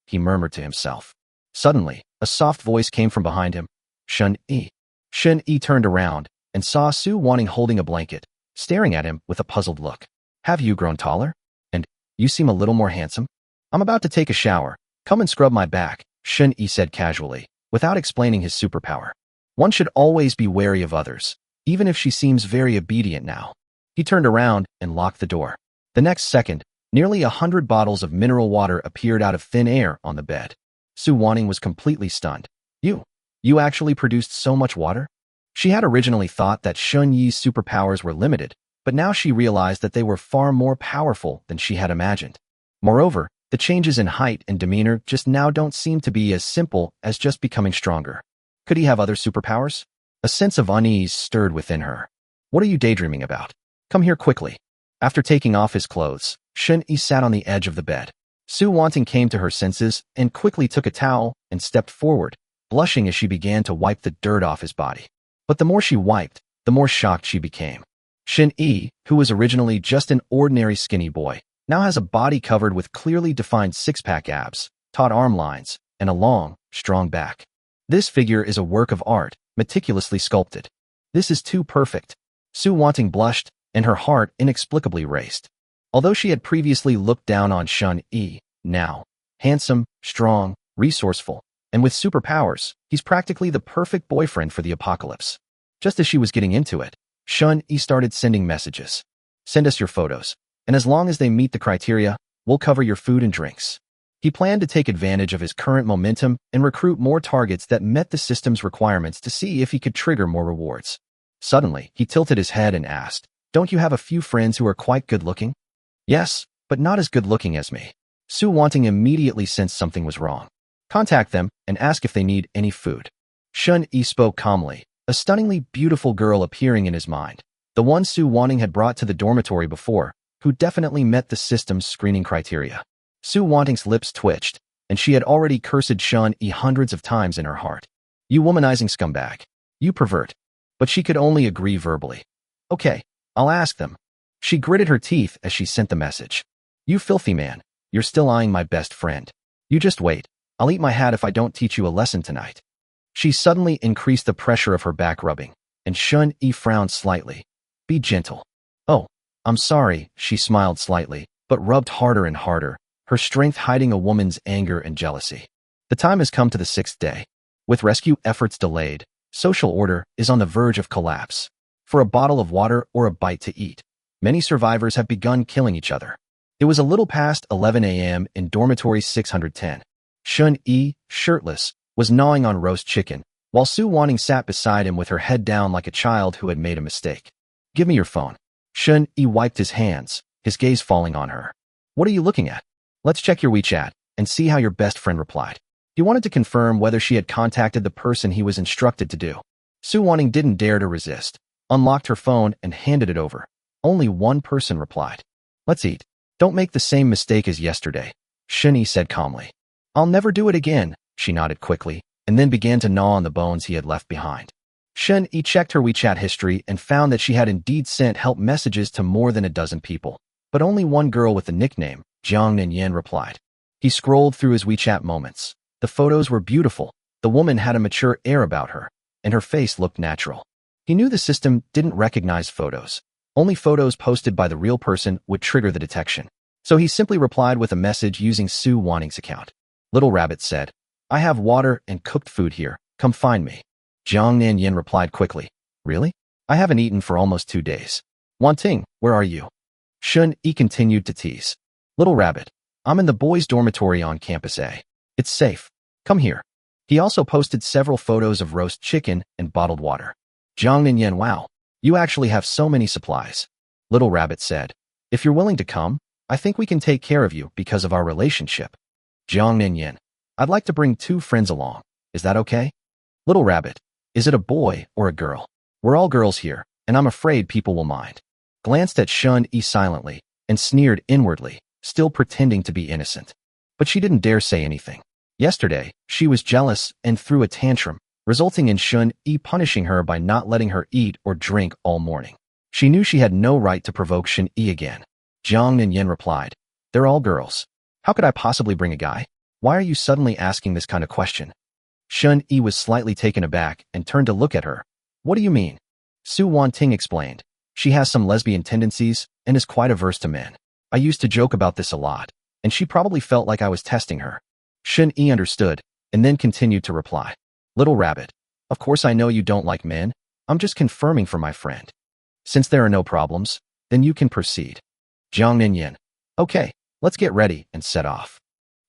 He murmured to himself. Suddenly, a soft voice came from behind him. Shun-Yi. Shun-Yi turned around and saw Su Wanting holding a blanket, staring at him with a puzzled look. Have you grown taller? And you seem a little more handsome? I'm about to take a shower. Come and scrub my back, Shun-Yi said casually, without explaining his superpower. One should always be wary of others, even if she seems very obedient now. He turned around and locked the door. The next second, nearly 100 bottles of mineral water appeared out of thin air on the bed. Su Wanting was completely stunned. You actually produced so much water? She had originally thought that Shun-Yi's superpowers were limited, but now she realized that they were far more powerful than she had imagined. Moreover, the changes in height and demeanor just now don't seem to be as simple as just becoming stronger. Could he have other superpowers? A sense of unease stirred within her. What are you daydreaming about? Come here quickly. After taking off his clothes, Shun-Yi sat on the edge of the bed. Su Wanting came to her senses and quickly took a towel and stepped forward, blushing as she began to wipe the dirt off his body. But the more she wiped, the more shocked she became. Shun-Yi, who was originally just an ordinary skinny boy, now has a body covered with clearly defined six-pack abs, taut arm lines, and a long, strong back. This figure is a work of art, meticulously sculpted. This is too perfect. Su Wanting blushed, and her heart inexplicably raced. Although she had previously looked down on Shun-Yi, now, handsome, strong, resourceful, and with superpowers, he's practically the perfect boyfriend for the apocalypse. Just as she was getting into it, Shun-Yi started sending messages. Send us your photos. and as long as they meet the criteria, we'll cover your food and drinks. He planned to take advantage of his current momentum and recruit more targets that met the system's requirements to see if he could trigger more rewards. Suddenly, he tilted his head and asked, "Don't you have a few friends who are quite good-looking?" "Yes, but not as good-looking as me." Su Wanting immediately sensed something was wrong. "Contact them and ask if they need any food." Shun Yi spoke calmly, a stunningly beautiful girl appearing in his mind, the one Su Wanting had brought to the dormitory before, who definitely met the system's screening criteria. Su Wanting's lips twitched, and she had already cursed Shun Yi hundreds of times in her heart. "You womanizing scumbag. You pervert." But she could only agree verbally. "Okay, I'll ask them." She gritted her teeth as she sent the message. "You filthy man, you're still eyeing my best friend. You just wait. I'll eat my hat if I don't teach you a lesson tonight." She suddenly increased the pressure of her back rubbing, and Shun Yi frowned slightly. "Be gentle." "Oh, I'm sorry," she smiled slightly, but rubbed harder and harder, her strength hiding a woman's anger and jealousy. The time has come to the 6th day. With rescue efforts delayed, social order is on the verge of collapse. For a bottle of water or a bite to eat, many survivors have begun killing each other. It was a little past 11 a.m. in dormitory 610. Shun Yi, shirtless, was gnawing on roast chicken, while Su Wanting sat beside him with her head down like a child who had made a mistake. "Give me your phone." Shun Yi wiped his hands, his gaze falling on her. "What are you looking at?" "Let's check your WeChat and see how your best friend replied." He wanted to confirm whether she had contacted the person he was instructed to do. Su Wanting didn't dare to resist, unlocked her phone and handed it over. Only one person replied. "Let's eat. Don't make the same mistake as yesterday," Shun Yi said calmly. "I'll never do it again," she nodded quickly, and then began to gnaw on the bones he had left behind. Shun Yi checked her WeChat history and found that she had indeed sent help messages to more than a dozen people, but only one girl with the nickname Jiang Ninyan replied. He scrolled through his WeChat moments. The photos were beautiful, the woman had a mature air about her, and her face looked natural. He knew the system didn't recognize photos. Only photos posted by the real person would trigger the detection. So he simply replied with a message using Su Wanting's account. Little Rabbit said, "I have water and cooked food here, come find me." Jiang Nanyin replied quickly, "Really? I haven't eaten for almost 2 days. Wanting, where are you?" Shun Yi continued to tease. "Little Rabbit, I'm in the boys' dormitory on Campus A. It's safe. Come here." He also posted several photos of roast chicken and bottled water. Jiang Nanyin, "Wow, you actually have so many supplies." Little Rabbit said, "If you're willing to come, I think we can take care of you because of our relationship." Jiang Nanyin, "I'd like to bring 2 friends along. Is that okay?" Little Rabbit, "Is it a boy or a girl? We're all girls here, and I'm afraid people will mind." Glanced at Shun Yi silently and sneered inwardly, still pretending to be innocent. But she didn't dare say anything. Yesterday, she was jealous and threw a tantrum, resulting in Shun Yi punishing her by not letting her eat or drink all morning. She knew she had no right to provoke Shun Yi again. Jiang Ninyin replied, "They're all girls. How could I possibly bring a guy? Why are you suddenly asking this kind of question?" Shun Yi was slightly taken aback and turned to look at her. "What do you mean?" Su Wanting explained. "She has some lesbian tendencies and is quite averse to men. I used to joke about this a lot, and she probably felt like I was testing her." Shun Yi understood, and then continued to reply. "Little Rabbit, of course I know you don't like men. I'm just confirming for my friend. Since there are no problems, then you can proceed." Jiang Ninyin, "Okay, let's get ready and set off."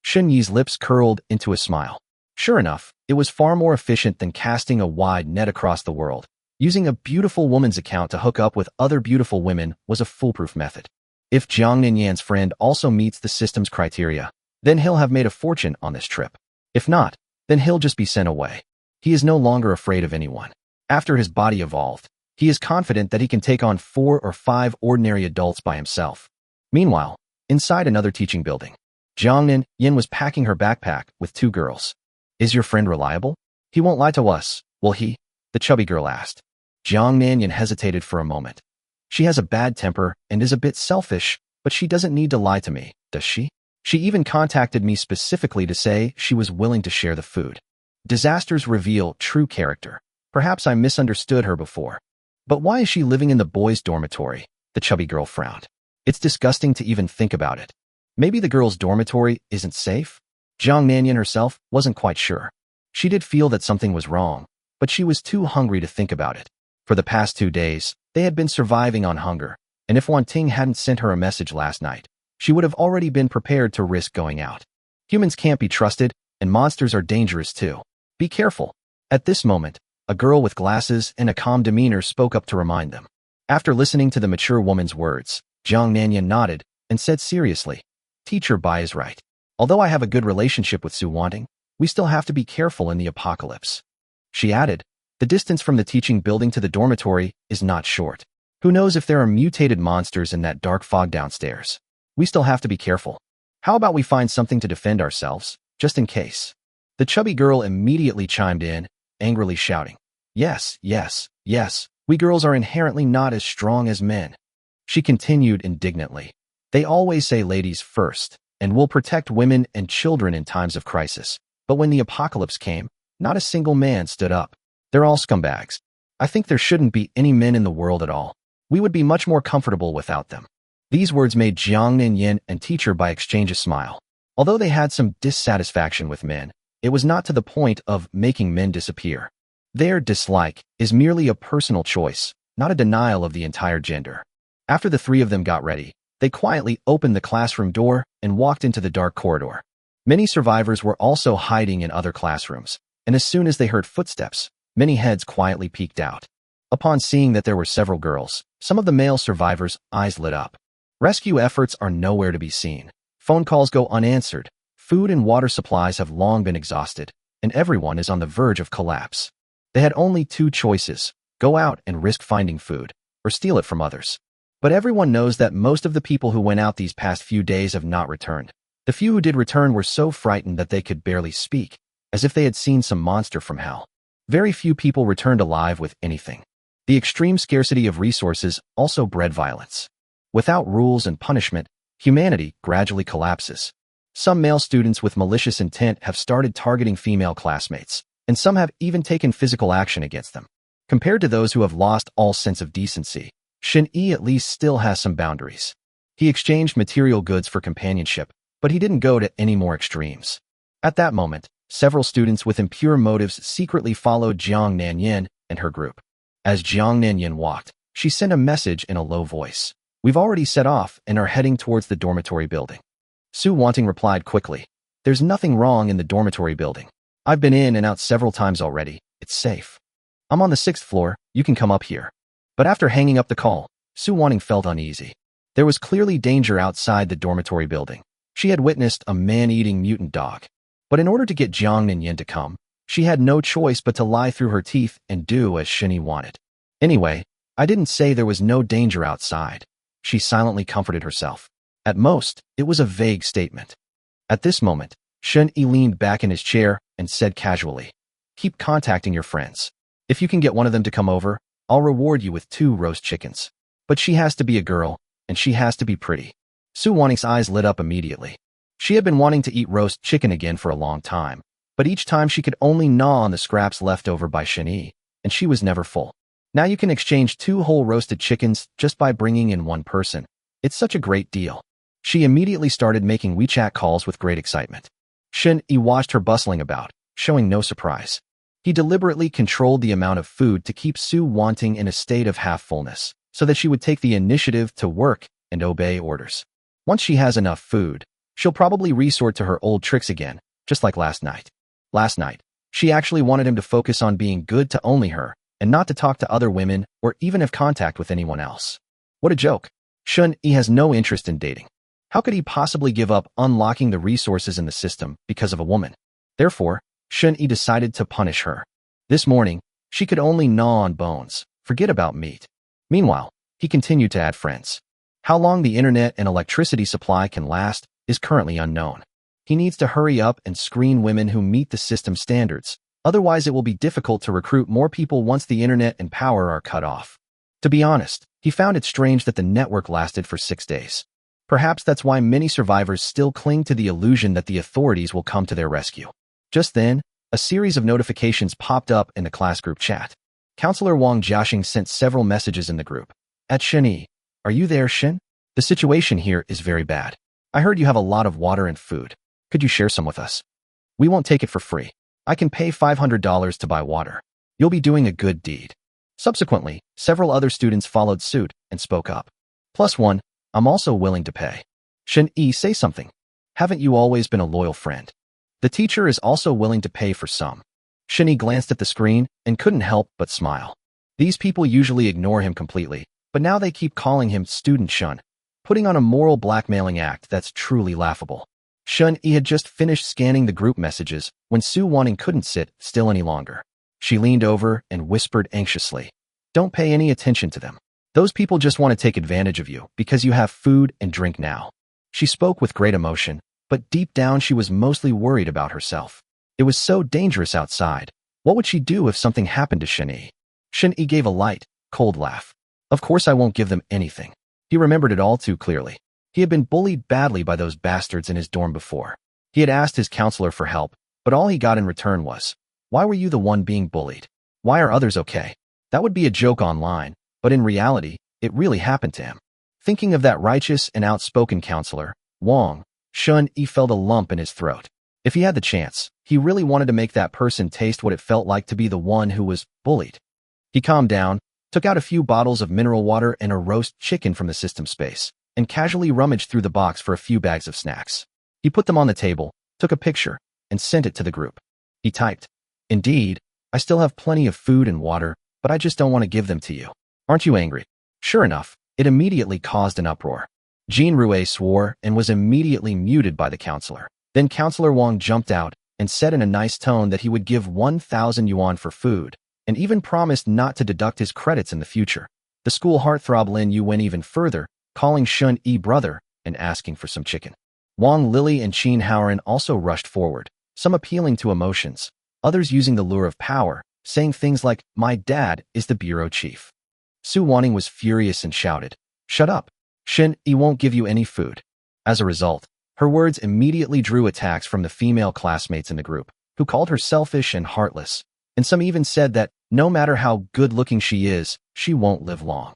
Shun Yi's lips curled into a smile. Sure enough, it was far more efficient than casting a wide net across the world. Using a beautiful woman's account to hook up with other beautiful women was a foolproof method. If Jiang Ninyan's friend also meets the system's criteria, then he'll have made a fortune on this trip. If not, then he'll just be sent away. He is no longer afraid of anyone. After his body evolved, he is confident that he can take on 4 or 5 ordinary adults by himself. Meanwhile, inside another teaching building, Jiang Ninyan was packing her backpack with 2 girls. "Is your friend reliable? He won't lie to us, will he?" the chubby girl asked. Jiang Nanyin hesitated for a moment. "She has a bad temper and is a bit selfish, but she doesn't need to lie to me, does she? She even contacted me specifically to say she was willing to share the food." Disasters reveal true character. Perhaps I misunderstood her before. "But why is she living in the boys' dormitory?" the chubby girl frowned. "It's disgusting to even think about it. Maybe the girls' dormitory isn't safe?" Jiang Nanyin herself wasn't quite sure. She did feel that something was wrong, but she was too hungry to think about it. For the past 2 days, they had been surviving on hunger, And if Wan Ting hadn't sent her a message last night, she would have already been prepared to risk going out. Humans can't be trusted, and monsters are dangerous too. Be careful. At this moment, a girl with glasses and a calm demeanor spoke up to remind them. After listening to the mature woman's words, Jiang Nanyan nodded and said seriously, Teacher Bai is right. Although I have a good relationship with Su Wanting, we still have to be careful in the apocalypse. She added, the distance from the teaching building to the dormitory is not short. Who knows if there are mutated monsters in that dark fog downstairs? We still have to be careful. How about we find something to defend ourselves, just in case? The chubby girl immediately chimed in, angrily shouting, Yes, yes, yes, we girls are inherently not as strong as men. She continued indignantly, They always say ladies first, and will protect women and children in times of crisis. But when the apocalypse came, not a single man stood up. They're all scumbags. I think there shouldn't be any men in the world at all. We would be much more comfortable without them. These words made Jiang Nanyan and Teacher Bai exchange a smile. Although they had some dissatisfaction with men, it was not to the point of making men disappear. Their dislike is merely a personal choice, not a denial of the entire gender. After the three of them got ready, they quietly opened the classroom door and walked into the dark corridor. Many survivors were also hiding in other classrooms, and as soon as they heard footsteps, many heads quietly peeked out. Upon seeing that there were several girls, some of the male survivors' eyes lit up. Rescue efforts are nowhere to be seen. Phone calls go unanswered, food and water supplies have long been exhausted, and everyone is on the verge of collapse. They had only two choices, go out and risk finding food, or steal it from others. But everyone knows that most of the people who went out these past few days have not returned. The few who did return were so frightened that they could barely speak, as if they had seen some monster from hell. Very few people returned alive with anything. The extreme scarcity of resources also bred violence. Without rules and punishment, humanity gradually collapses. Some male students with malicious intent have started targeting female classmates, and some have even taken physical action against them. Compared to those who have lost all sense of decency, Shin-Yi at least still has some boundaries. He exchanged material goods for companionship, but he didn't go to any more extremes. At that moment, several students with impure motives secretly followed Jiang Nanyan and her group. As Jiang Nanyan walked, she sent a message in a low voice. We've already set off and are heading towards the dormitory building. Su Wanting replied quickly. There's nothing wrong in the dormitory building. I've been in and out several times already. It's safe. I'm on the 6th floor. You can come up here. But after hanging up the call, Su Wanting felt uneasy. There was clearly danger outside the dormitory building. She had witnessed a man-eating mutant dog. But in order to get Jiang Nanyan to come, she had no choice but to lie through her teeth and do as Shin-Yi wanted. Anyway, I didn't say there was no danger outside. She silently comforted herself. At most, it was a vague statement. At this moment, Shin-Yi leaned back in his chair and said casually, Keep contacting your friends. If you can get one of them to come over, I'll reward you with 2 roast chickens. But she has to be a girl, and she has to be pretty. Su Wanting's eyes lit up immediately. She had been wanting to eat roast chicken again for a long time, but each time she could only gnaw on the scraps left over by Shin-Yi, and she was never full. Now you can exchange 2 whole roasted chickens just by bringing in one person. It's such a great deal. She immediately started making WeChat calls with great excitement. Shin-Yi watched her bustling about, showing no surprise. He deliberately controlled the amount of food to keep Su Wanting in a state of half-fullness, so that she would take the initiative to work and obey orders. Once she has enough food, she'll probably resort to her old tricks again, just like last night. Last night, she actually wanted him to focus on being good to only her, and not to talk to other women or even have contact with anyone else. What a joke. Shin-Yi has no interest in dating. How could he possibly give up unlocking the resources in the system because of a woman? Therefore, Shin-Yi decided to punish her. This morning, she could only gnaw on bones, forget about meat. Meanwhile, he continued to add friends. How long the internet and electricity supply can last is currently unknown. He needs to hurry up and screen women who meet the system standards, otherwise it will be difficult to recruit more people once the internet and power are cut off. To be honest, he found it strange that the network lasted for 6 days. Perhaps that's why many survivors still cling to the illusion that the authorities will come to their rescue. Just then, a series of notifications popped up in the class group chat. Counselor Wang Jiaxing sent several messages in the group. At Shin-Yi, are you there, Shin? The situation here is very bad. I heard you have a lot of water and food. Could you share some with us? We won't take it for free. I can pay $500 to buy water. You'll be doing a good deed. Subsequently, several other students followed suit and spoke up. +1, I'm also willing to pay. Shen-yi, say something. Haven't you always been a loyal friend? The teacher is also willing to pay for some. Shen-yi glanced at the screen and couldn't help but smile. These people usually ignore him completely, but now they keep calling him Student Shun, putting on a moral blackmailing act that's truly laughable. Shun-yi had just finished scanning the group messages when Su Wanting couldn't sit still any longer. She leaned over and whispered anxiously, "Don't pay any attention to them. Those people just want to take advantage of you because you have food and drink now." She spoke with great emotion, but deep down she was mostly worried about herself. It was so dangerous outside. What would she do if something happened to Shen-yi? Shen-yi gave a light, cold laugh. Of course I won't give them anything. He remembered it all too clearly. He had been bullied badly by those bastards in his dorm before. He had asked his counselor for help, but all he got in return was, "Why were you the one being bullied? Why are others okay?" That would be a joke online, but in reality, it really happened to him. Thinking of that righteous and outspoken counselor, Wang, Shun-yi felt a lump in his throat. If he had the chance, he really wanted to make that person taste what it felt like to be the one who was bullied. He calmed down, took out a few bottles of mineral water and a roast chicken from the system space, and casually rummaged through the box for a few bags of snacks. He put them on the table, took a picture, and sent it to the group. He typed, "Indeed, I still have plenty of food and water, but I just don't want to give them to you. Aren't you angry?" Sure enough, it immediately caused an uproar. Jean Rue swore and was immediately muted by the counselor. Then Counselor Wang jumped out and said in a nice tone that he would give 1,000 yuan for food, and even promised not to deduct his credits in the future. The school heartthrob Lin Yu went even further, calling Shun-yi brother and asking for some chicken. Wang Lily and Qin Haoran also rushed forward, some appealing to emotions, others using the lure of power, saying things like, "My dad is the bureau chief." Su Wanting was furious and shouted, "Shut up. Shen-yi won't give you any food." As a result, her words immediately drew attacks from the female classmates in the group, who called her selfish and heartless, and some even said that, no matter how good-looking she is, she won't live long.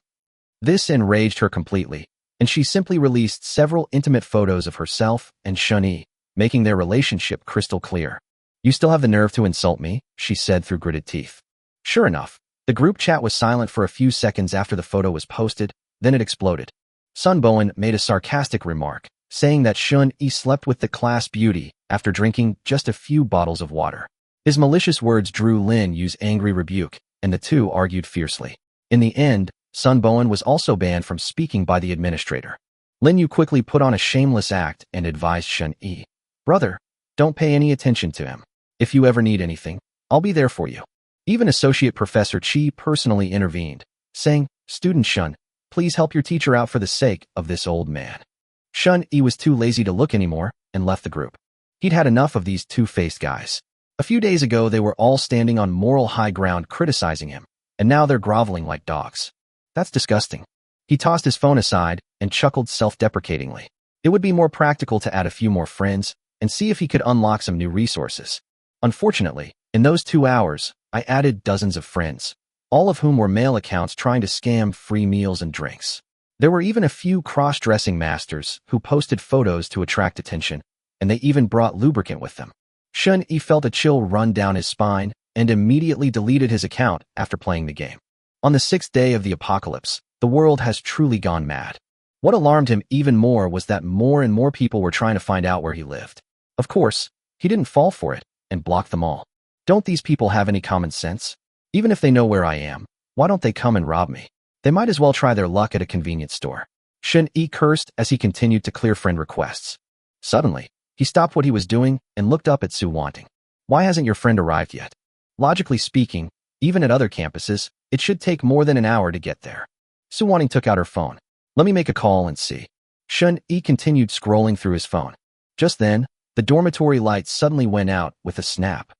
This enraged her completely, and she simply released several intimate photos of herself and Shun-yi, making their relationship crystal clear. "You still have the nerve to insult me?" she said through gritted teeth. Sure enough, the group chat was silent for a few seconds after the photo was posted, then it exploded. Sun Bowen made a sarcastic remark, saying that Shun-yi slept with the class beauty after drinking just a few bottles of water. His malicious words drew Lin Yu's angry rebuke, and the two argued fiercely. In the end, Sun Bowen was also banned from speaking by the administrator. Lin Yu quickly put on a shameless act and advised Shun-yi, "Brother, don't pay any attention to him. If you ever need anything, I'll be there for you." Even Associate Professor Chi personally intervened, saying, "Student Shun, please help your teacher out for the sake of this old man." Shun-yi was too lazy to look anymore and left the group. He'd had enough of these two-faced guys. A few days ago, they were all standing on moral high ground criticizing him, and now they're groveling like dogs. That's disgusting. He tossed his phone aside and chuckled self-deprecatingly. It would be more practical to add a few more friends and see if he could unlock some new resources. Unfortunately, in those 2 hours, I added dozens of friends, all of whom were male accounts trying to scam free meals and drinks. There were even a few cross-dressing masters who posted photos to attract attention, and they even brought lubricant with them. Shun-yi felt a chill run down his spine and immediately deleted his account after playing the game. On the 6th day of the apocalypse, the world has truly gone mad. What alarmed him even more was that more and more people were trying to find out where he lived. Of course, he didn't fall for it and blocked them all. Don't these people have any common sense? Even if they know where I am, why don't they come and rob me? They might as well try their luck at a convenience store. Shun-yi cursed as he continued to clear friend requests. Suddenly, he stopped what he was doing and looked up at Su Wanting. "Why hasn't your friend arrived yet?" Logically speaking, even at other campuses, it should take more than an hour to get there. Su Wanting took out her phone. "Let me make a call and see." Shun-yi continued scrolling through his phone. Just then, the dormitory lights suddenly went out with a snap.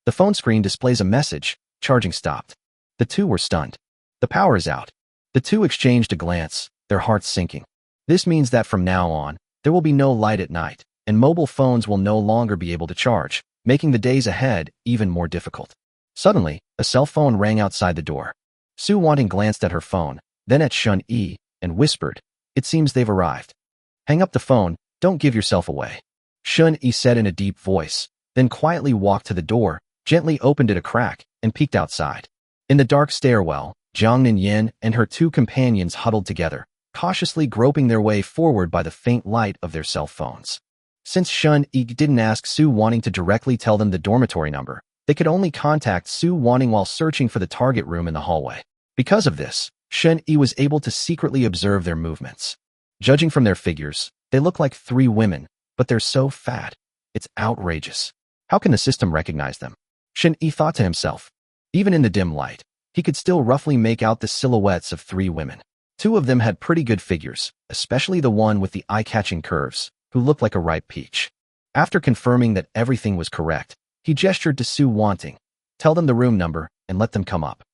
The phone screen displays a message, "Charging stopped." The two were stunned. "The power is out." The two exchanged a glance, their hearts sinking. This means that from now on, there will be no light at night, and mobile phones will no longer be able to charge, making the days ahead even more difficult. Suddenly, a cell phone rang outside the door. Su Wanting glanced at her phone, then at Shun-yi, and whispered, "It seems they've arrived." "Hang up the phone, don't give yourself away," Shun-yi said in a deep voice, then quietly walked to the door, gently opened it a crack, and peeked outside. In the dark stairwell, Jiang Ninyan and her two companions huddled together, cautiously groping their way forward by the faint light of their cell phones. Since Shun-yi didn't ask Su Wanting to directly tell them the dormitory number, they could only contact Su Wanting while searching for the target room in the hallway. Because of this, Shun-yi was able to secretly observe their movements. Judging from their figures, they look like 3 women, but they're so fat. It's outrageous. How can the system recognize them? Shun-yi thought to himself. Even in the dim light, he could still roughly make out the silhouettes of 3 women. 2 of them had pretty good figures, especially the one with the eye-catching curves, who looked like a ripe peach. After confirming that everything was correct, he gestured to Su Wanting. Tell them the room number and let them come up.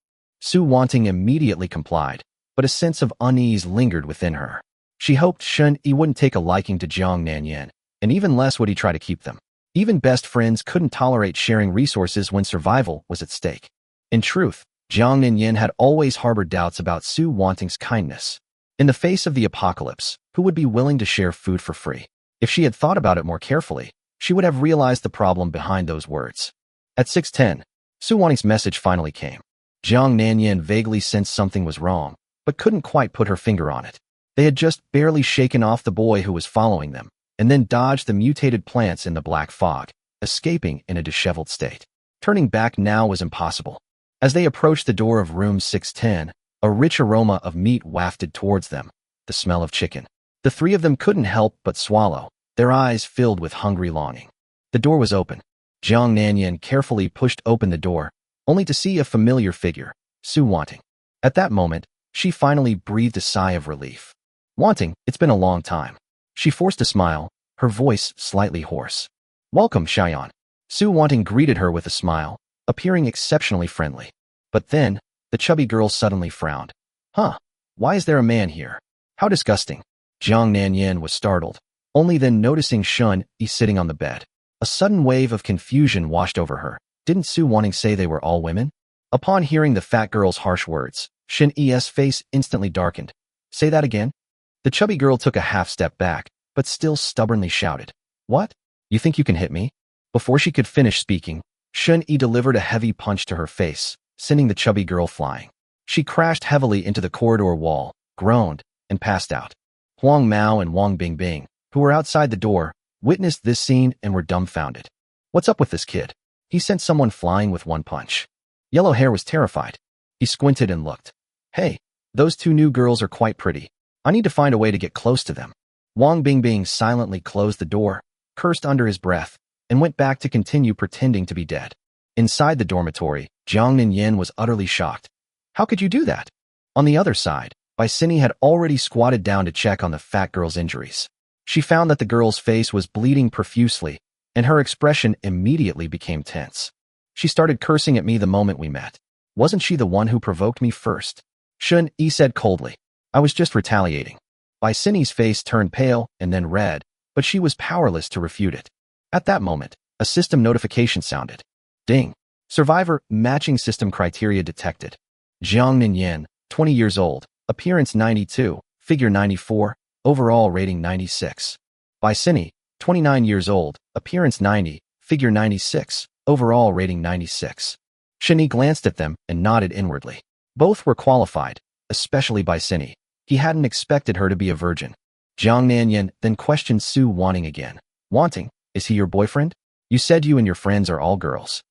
Su Wanting immediately complied, but a sense of unease lingered within her. She hoped Shun-yi wouldn't take a liking to Jiang Nanyan, and even less would he try to keep them. Even best friends couldn't tolerate sharing resources when survival was at stake. In truth, Jiang Nanyan had always harbored doubts about Su Wanting's kindness. In the face of the apocalypse, who would be willing to share food for free? If she had thought about it more carefully, she would have realized the problem behind those words. At 6:10, Su Wanting's message finally came. Jiang Nanyan vaguely sensed something was wrong, but couldn't quite put her finger on it. They had just barely shaken off the boy who was following them, and then dodged the mutated plants in the black fog, escaping in a disheveled state. Turning back now was impossible. As they approached the door of room 610, a rich aroma of meat wafted towards them, the smell of chicken. The 3 of them couldn't help but swallow, their eyes filled with hungry longing. The door was open. Jiang Nanyan carefully pushed open the door, only to see a familiar figure, Su Wanting. At that moment, she finally breathed a sigh of relief. Wanting, it's been a long time. She forced a smile, her voice slightly hoarse. Welcome, Cheyenne. Su Wanting greeted her with a smile, appearing exceptionally friendly. But then, the chubby girl suddenly frowned. Huh, why is there a man here? How disgusting. Jiang Nanyan was startled, only then noticing Shun-yi sitting on the bed. A sudden wave of confusion washed over her. Didn't Su Wanting say they were all women? Upon hearing the fat girl's harsh words, Shun-yi's face instantly darkened. Say that again? The chubby girl took a half step back, but still stubbornly shouted. What? You think you can hit me? Before she could finish speaking, Shun-yi delivered a heavy punch to her face, sending the chubby girl flying. She crashed heavily into the corridor wall, groaned, and passed out. Huang Mao and Wang Bingbing, who were outside the door, witnessed this scene and were dumbfounded. What's up with this kid? He sent someone flying with one punch. Yellow Hair was terrified. He squinted and looked. Hey, those 2 new girls are quite pretty. I need to find a way to get close to them. Wang Bingbing silently closed the door, cursed under his breath, and went back to continue pretending to be dead. Inside the dormitory, Jiang Nanyan was utterly shocked. How could you do that? On the other side, Baisini had already squatted down to check on the fat girl's injuries. She found that the girl's face was bleeding profusely, and her expression immediately became tense. She started cursing at me the moment we met. Wasn't she the one who provoked me first? Shun-yi said coldly. I was just retaliating. Baisini's face turned pale and then red, but she was powerless to refute it. At that moment, a system notification sounded. Ding. Survivor matching system criteria detected. Jiang Nanyan, 20 years old, appearance 92, figure 94, overall rating 96. Baisini, 29 years old, appearance 90, figure 96, overall rating 96. Shani glanced at them and nodded inwardly. Both were qualified, especially Baisini. He hadn't expected her to be a virgin. Jiang Nanyan then questioned Su Wanting again. Wanting, is he your boyfriend? You said you and your friends are all girls.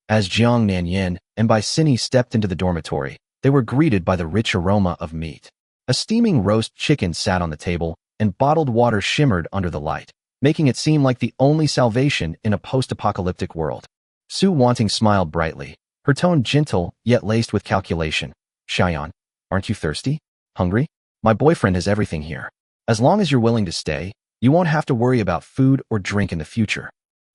As Jiang Nanyan and Baisini stepped into the dormitory, they were greeted by the rich aroma of meat. A steaming roast chicken sat on the table, and bottled water shimmered under the light, making it seem like the only salvation in a post-apocalyptic world. Su Wanting smiled brightly, her tone gentle yet laced with calculation. Cheyenne, aren't you thirsty? Hungry? My boyfriend has everything here. As long as you're willing to stay, you won't have to worry about food or drink in the future.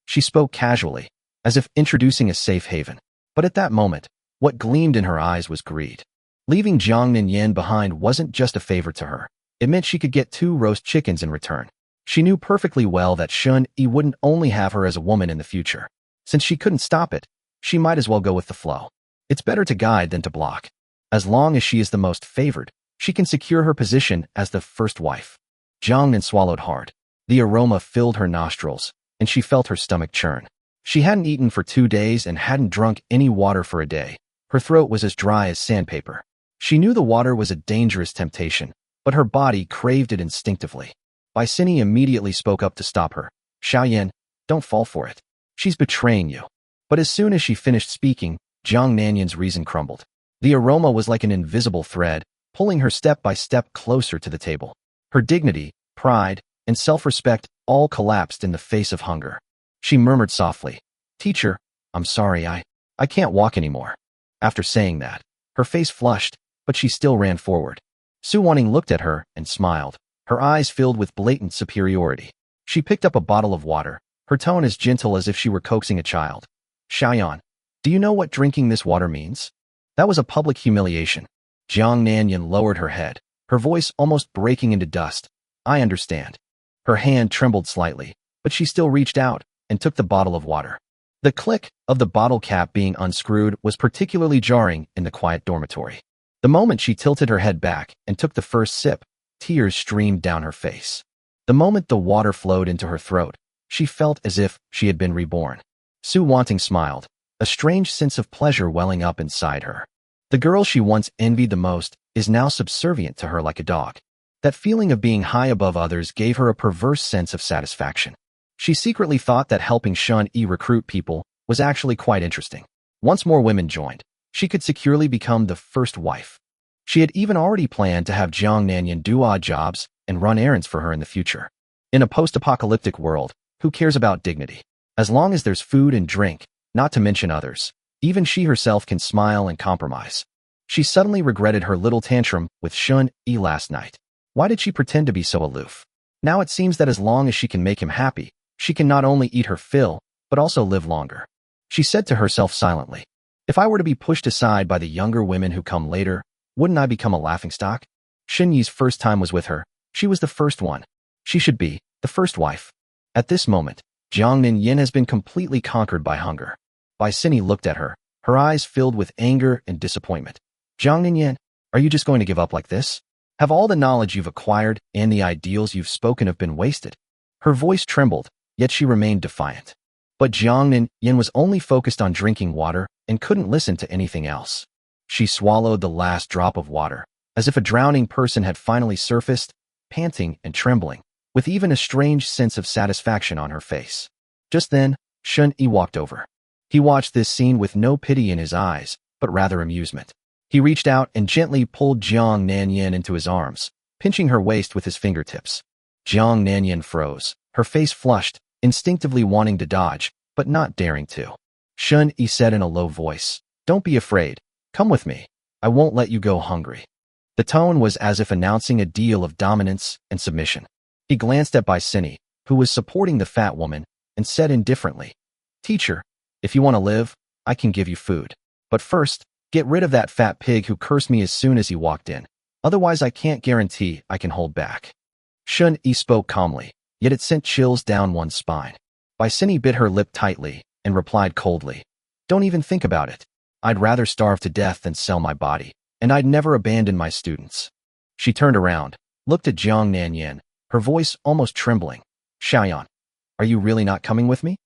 She spoke casually, as if introducing a safe haven. But at that moment, what gleamed in her eyes was greed. Leaving Jiang Nanyan behind wasn't just a favor to her. It meant she could get 2 roast chickens in return. She knew perfectly well that Shun-yi wouldn't only have her as a woman in the future. Since she couldn't stop it, she might as well go with the flow. It's better to guide than to block. As long as she is the most favored, she can secure her position as the first wife. Jiang Nan swallowed hard. The aroma filled her nostrils, and she felt her stomach churn. She hadn't eaten for 2 days and hadn't drunk any water for a day. Her throat was as dry as sandpaper. She knew the water was a dangerous temptation, but her body craved it instinctively. Bicini immediately spoke up to stop her. Xiaoyan, don't fall for it. She's betraying you. But as soon as she finished speaking, Jiang Nanyan's reason crumbled. The aroma was like an invisible thread, pulling her step by step closer to the table. Her dignity, pride, and self-respect all collapsed in the face of hunger. She murmured softly, "Teacher, I'm sorry, I can't walk anymore." After saying that, her face flushed, but she still ran forward. Su Wanting looked at her and smiled, her eyes filled with blatant superiority. She picked up a bottle of water, her tone as gentle as if she were coaxing a child. "Xiaoyan, do you know what drinking this water means?" That was a public humiliation. Jiang Nanyan lowered her head, her voice almost breaking into dust. "I understand." Her hand trembled slightly, but she still reached out and took the bottle of water. The click of the bottle cap being unscrewed was particularly jarring in the quiet dormitory. The moment she tilted her head back and took the first sip, tears streamed down her face. The moment the water flowed into her throat, she felt as if she had been reborn. Su Wanting smiled, a strange sense of pleasure welling up inside her. The girl she once envied the most is now subservient to her like a dog. That feeling of being high above others gave her a perverse sense of satisfaction. She secretly thought that helping Shun-Yi recruit people was actually quite interesting. Once more women joined, she could securely become the first wife. She had even already planned to have Jiang Nanyan do odd jobs and run errands for her in the future. In a post-apocalyptic world, who cares about dignity? As long as there's food and drink, not to mention others, even she herself can smile and compromise. She suddenly regretted her little tantrum with Shun-Yi last night. Why did she pretend to be so aloof? Now it seems that as long as she can make him happy, she can not only eat her fill, but also live longer. She said to herself silently, "If I were to be pushed aside by the younger women who come later, wouldn't I become a laughingstock?" Shun-Yi's first time was with her. She was the first one. She should be the first wife. At this moment, Jiang Nanyan has been completely conquered by hunger. Bicini looked at her, her eyes filled with anger and disappointment. "Jiang Nanyan, are you just going to give up like this? Have all the knowledge you've acquired and the ideals you've spoken of been wasted?" Her voice trembled, yet she remained defiant. But Jiang Nanyan was only focused on drinking water and couldn't listen to anything else. She swallowed the last drop of water, as if a drowning person had finally surfaced, panting and trembling, with even a strange sense of satisfaction on her face. Just then, Shun-Yi walked over. He watched this scene with no pity in his eyes, but rather amusement. He reached out and gently pulled Jiang Nanyan into his arms, pinching her waist with his fingertips. Jiang Nanyan froze, her face flushed, instinctively wanting to dodge, but not daring to. Shun-Yi said in a low voice, "Don't be afraid. Come with me. I won't let you go hungry." The tone was as if announcing a deal of dominance and submission. He glanced at Bicini, who was supporting the fat woman, and said indifferently, "Teacher, if you want to live, I can give you food. But first, get rid of that fat pig who cursed me as soon as he walked in. Otherwise, I can't guarantee I can hold back." Shun-Yi spoke calmly, yet it sent chills down one's spine. Bicini bit her lip tightly and replied coldly, "Don't even think about it. I'd rather starve to death than sell my body, and I'd never abandon my students." She turned around, looked at Jiang Nanyan, her voice almost trembling. "Xiaoyan, are you really not coming with me?"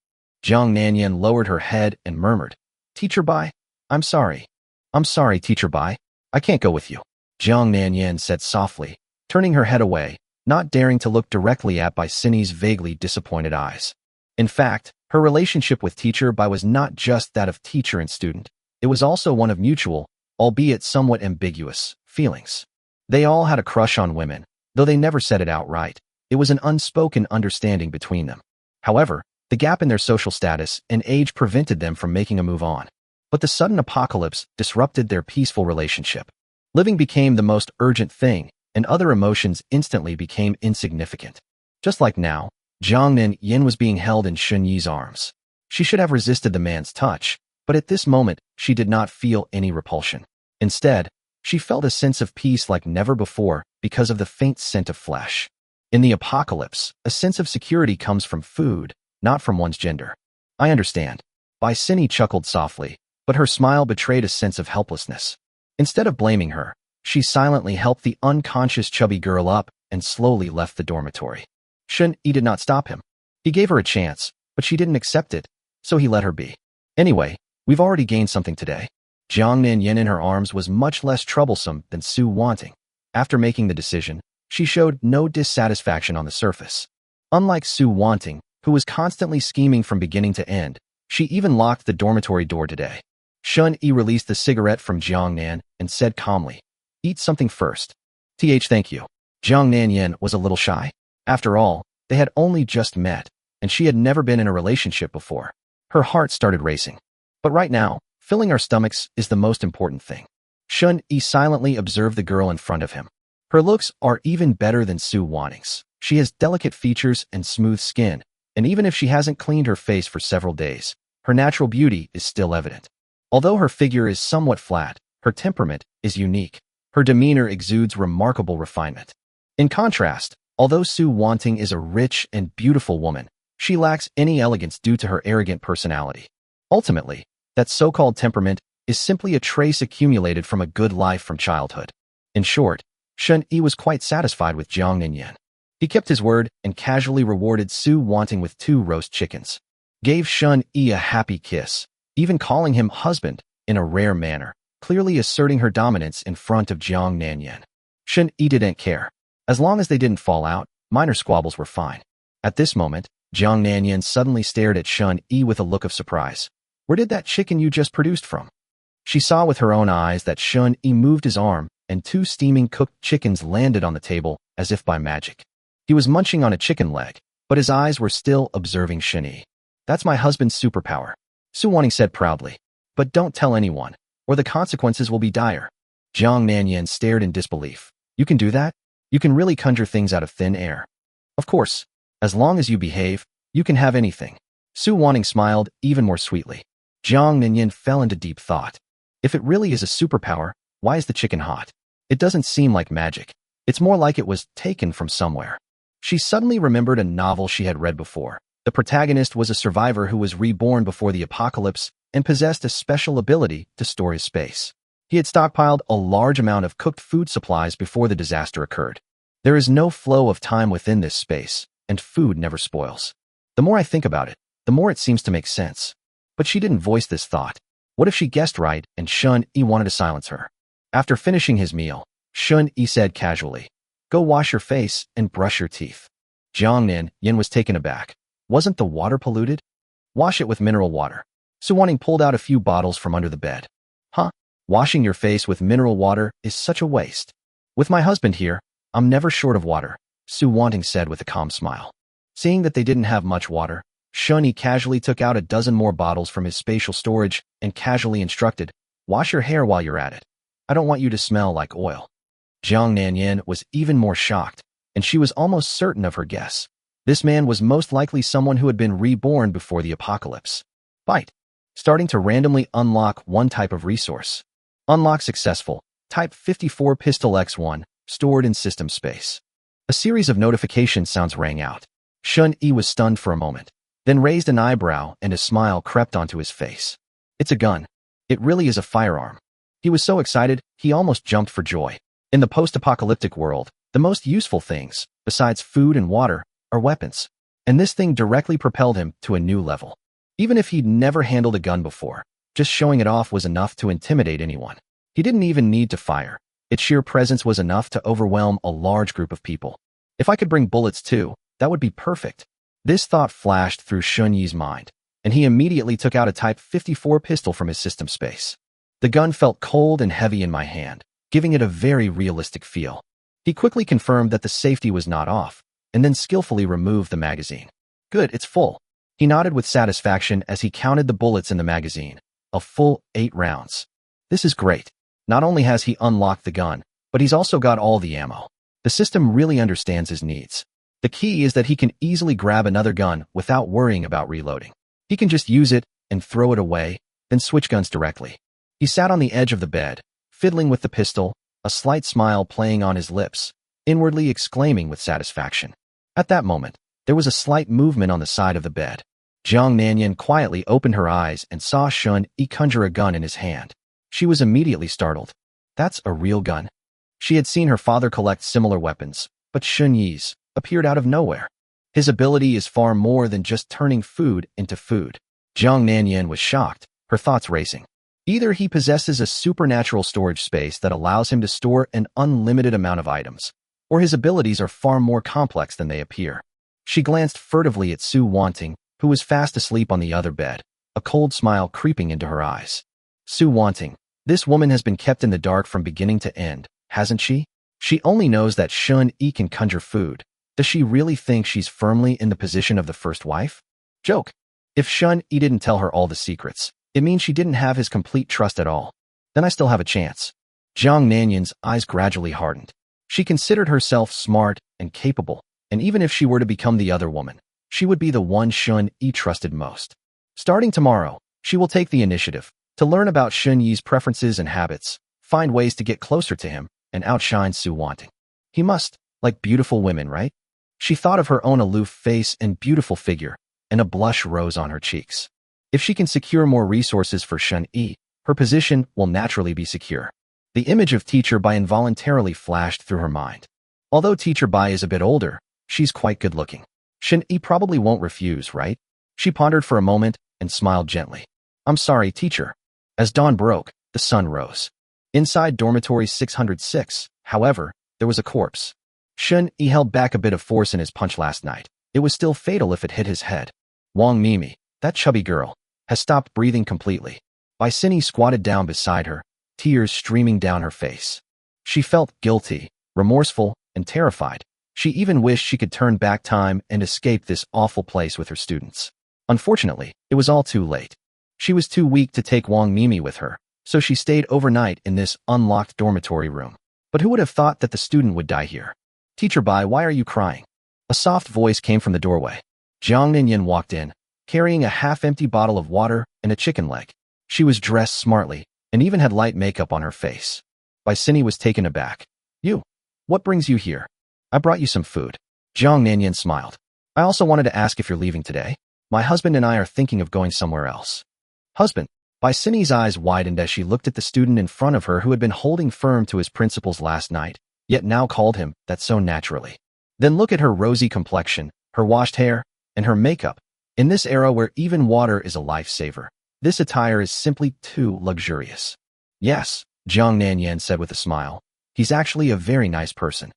Jiang Nanyan lowered her head and murmured, "Teacher Bai, I'm sorry. I'm sorry, Teacher Bai. I can't go with you." Jiang Nanyan said softly, turning her head away, not daring to look directly at Bicini's vaguely disappointed eyes. In fact, her relationship with Teacher Bai was not just that of teacher and student. It was also one of mutual, albeit somewhat ambiguous, feelings. They all had a crush on women, though they never said it outright. It was an unspoken understanding between them. However, the gap in their social status and age prevented them from making a move on. But the sudden apocalypse disrupted their peaceful relationship. Living became the most urgent thing, and other emotions instantly became insignificant. Just like now, Jiang Nanyan was being held in Shun-Yi's arms. She should have resisted the man's touch, but at this moment, she did not feel any repulsion. Instead, she felt a sense of peace like never before because of the faint scent of flesh. In the apocalypse, a sense of security comes from food, not from one's gender. "I understand." Bicini chuckled softly, but her smile betrayed a sense of helplessness. Instead of blaming her, she silently helped the unconscious chubby girl up and slowly left the dormitory. Shun-Yi did not stop him. He gave her a chance, but she didn't accept it, so he let her be. "Anyway, we've already gained something today." Jiang Nanyan in her arms was much less troublesome than Su Wanting. After making the decision, She showed no dissatisfaction on the surface. Unlike Su Wanting, who was constantly scheming from beginning to end, she even locked the dormitory door today. Shun Yi released the cigarette from Jiang Nan and said calmly, "Eat something first." Thank you. Jiang Nan Yen was a little shy. After all, they had only just met, and she had never been in a relationship before. Her heart started racing. But right now, filling our stomachs is the most important thing. Shun Yi silently observed the girl in front of him. Her looks are even better than Su Wanting's. She has delicate features and smooth skin, and even if she hasn't cleaned her face for several days, her natural beauty is still evident. Although her figure is somewhat flat, her temperament is unique. Her demeanor exudes remarkable refinement. In contrast, although Su Wanting is a rich and beautiful woman, she lacks any elegance due to her arrogant personality. Ultimately, that so-called temperament is simply a trace accumulated from a good life from childhood. In short, Shun Yi was quite satisfied with Jiang Ninyan. He kept his word and casually rewarded Su Wanting with 2 roast chickens. Gave Shun Yi a happy kiss, even calling him husband in a rare manner, clearly asserting her dominance in front of Jiang Nanyan. Shun Yi didn't care. As long as they didn't fall out, minor squabbles were fine. At this moment, Jiang Nanyan suddenly stared at Shun Yi with a look of surprise. "Where did that chicken you just produced from?" She saw with her own eyes that Shun Yi moved his arm, and 2 steaming cooked chickens landed on the table as if by magic. He was munching on a chicken leg, but his eyes were still observing Shun Yi. "That's my husband's superpower," Su Wanting said proudly. "But don't tell anyone, or the consequences will be dire." Jiang Nanyan stared in disbelief. "You can do that? You can really conjure things out of thin air?" "Of course. As long as you behave, you can have anything." Su Wanting smiled even more sweetly. Jiang Nanyan fell into deep thought. If it really is a superpower, why is the chicken hot? It doesn't seem like magic. It's more like it was taken from somewhere. She suddenly remembered a novel she had read before. The protagonist was a survivor who was reborn before the apocalypse and possessed a special ability to store his space. He had stockpiled a large amount of cooked food supplies before the disaster occurred. There is no flow of time within this space, and food never spoils. The more I think about it, the more it seems to make sense. But she didn't voice this thought. What if she guessed right and Shun Yi wanted to silence her? After finishing his meal, Shun Yi said casually, "Go wash your face and brush your teeth." Jiang Nan Yin was taken aback. "Wasn't the water polluted?" "Wash it with mineral water." Su Wanting pulled out a few bottles from under the bed. "Huh? Washing your face with mineral water is such a waste. With my husband here, I'm never short of water," Su Wanting said with a calm smile. Seeing that they didn't have much water, Shun Yi casually took out a dozen more bottles from his spatial storage and casually instructed, "Wash your hair while you're at it. I don't want you to smell like oil." Jiang Nanyan was even more shocked, and she was almost certain of her guess. This man was most likely someone who had been reborn before the apocalypse. Bite. Starting to randomly unlock one type of resource. Unlock successful. Type 54 Pistol X1, stored in system space. A series of notification sounds rang out. Shun Yi was stunned for a moment, then raised an eyebrow and a smile crept onto his face. It's a gun. It really is a firearm. He was so excited, he almost jumped for joy. In the post-apocalyptic world, the most useful things, besides food and water, are weapons. And this thing directly propelled him to a new level. Even if he'd never handled a gun before, just showing it off was enough to intimidate anyone. He didn't even need to fire. Its sheer presence was enough to overwhelm a large group of people. If I could bring bullets too, that would be perfect. This thought flashed through Shun Yi's mind, and he immediately took out a Type 54 pistol from his system space. The gun felt cold and heavy in my hand, giving it a very realistic feel. He quickly confirmed that the safety was not off, and then skillfully removed the magazine. "Good, it's full." He nodded with satisfaction as he counted the bullets in the magazine. A full 8 rounds. This is great. Not only has he unlocked the gun, but he's also got all the ammo. The system really understands his needs. The key is that he can easily grab another gun without worrying about reloading. He can just use it and throw it away, then switch guns directly. He sat on the edge of the bed, fiddling with the pistol, a slight smile playing on his lips, inwardly exclaiming with satisfaction. At that moment, there was a slight movement on the side of the bed. Jiang Nanyan quietly opened her eyes and saw Shun Yi conjure a gun in his hand. She was immediately startled. That's a real gun. She had seen her father collect similar weapons, but Shun Yi's appeared out of nowhere. His ability is far more than just turning food into food. Jiang Nanyan was shocked, her thoughts racing. Either he possesses a supernatural storage space that allows him to store an unlimited amount of items, or his abilities are far more complex than they appear. She glanced furtively at Su Wanting, who was fast asleep on the other bed, a cold smile creeping into her eyes. Su Wanting, this woman has been kept in the dark from beginning to end, hasn't she? She only knows that Shun-Yi can conjure food. Does she really think she's firmly in the position of the first wife? Joke. If Shun-Yi didn't tell her all the secrets, it means she didn't have his complete trust at all. Then I still have a chance. Jiang Nanyan's eyes gradually hardened. She considered herself smart and capable, and even if she were to become the other woman, she would be the one Shun-Yi trusted most. Starting tomorrow, she will take the initiative to learn about Shun-Yi's preferences and habits, find ways to get closer to him, and outshine Su Wanting. He must, like beautiful women, right? She thought of her own aloof face and beautiful figure, and a blush rose on her cheeks. If she can secure more resources for Shun-Yi, her position will naturally be secure. The image of Teacher Bai involuntarily flashed through her mind. Although Teacher Bai is a bit older, she's quite good-looking. Shun-Yi probably won't refuse, right? She pondered for a moment and smiled gently. I'm sorry, teacher. As dawn broke, the sun rose. Inside dormitory 606, however, there was a corpse. Shun-Yi held back a bit of force in his punch last night. It was still fatal if it hit his head. Wang Mimi, that chubby girl, has stopped breathing completely. Bai Sini squatted down beside her, tears streaming down her face. She felt guilty, remorseful, and terrified. She even wished she could turn back time and escape this awful place with her students. Unfortunately, it was all too late. She was too weak to take Wang Mimi with her, so she stayed overnight in this unlocked dormitory room. But who would have thought that the student would die here? Teacher Bai, why are you crying? A soft voice came from the doorway. Jiang Ninyan walked in, carrying a half-empty bottle of water and a chicken leg. She was dressed smartly, and even had light makeup on her face. Bai Sini was taken aback. You? What brings you here? I brought you some food. Jiang Nanyan smiled. I also wanted to ask if you're leaving today. My husband and I are thinking of going somewhere else. Husband? Bai Sini's eyes widened as she looked at the student in front of her who had been holding firm to his principles last night, yet now called him that so naturally. Then look at her rosy complexion, her washed hair, and her makeup. In this era where even water is a lifesaver, this attire is simply too luxurious. Yes, Jiang Nanyan said with a smile. He's actually a very nice person.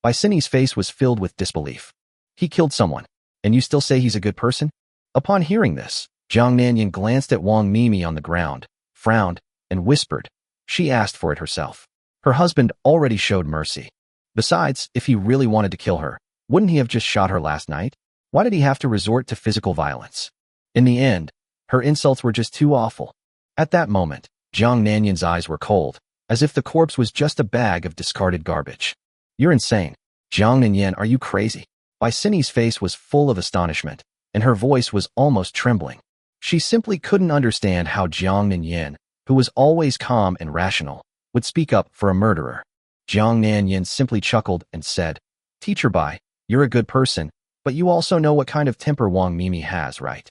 Bai Sini's face was filled with disbelief. He killed someone, and you still say he's a good person? Upon hearing this, Jiang Nanyan glanced at Wang Mimi on the ground, frowned, and whispered. She asked for it herself. Her husband already showed mercy. Besides, if he really wanted to kill her, wouldn't he have just shot her last night? Why did he have to resort to physical violence? In the end, her insults were just too awful. At that moment, Jiang Nanyan's eyes were cold, as if the corpse was just a bag of discarded garbage. You're insane. Jiang Nanyan, are you crazy? Bai Sini's face was full of astonishment, and her voice was almost trembling. She simply couldn't understand how Jiang Nanyan, who was always calm and rational, would speak up for a murderer. Jiang Nanyan simply chuckled and said, Teacher Bai, you're a good person, but you also know what kind of temper Wang Mimi has, right?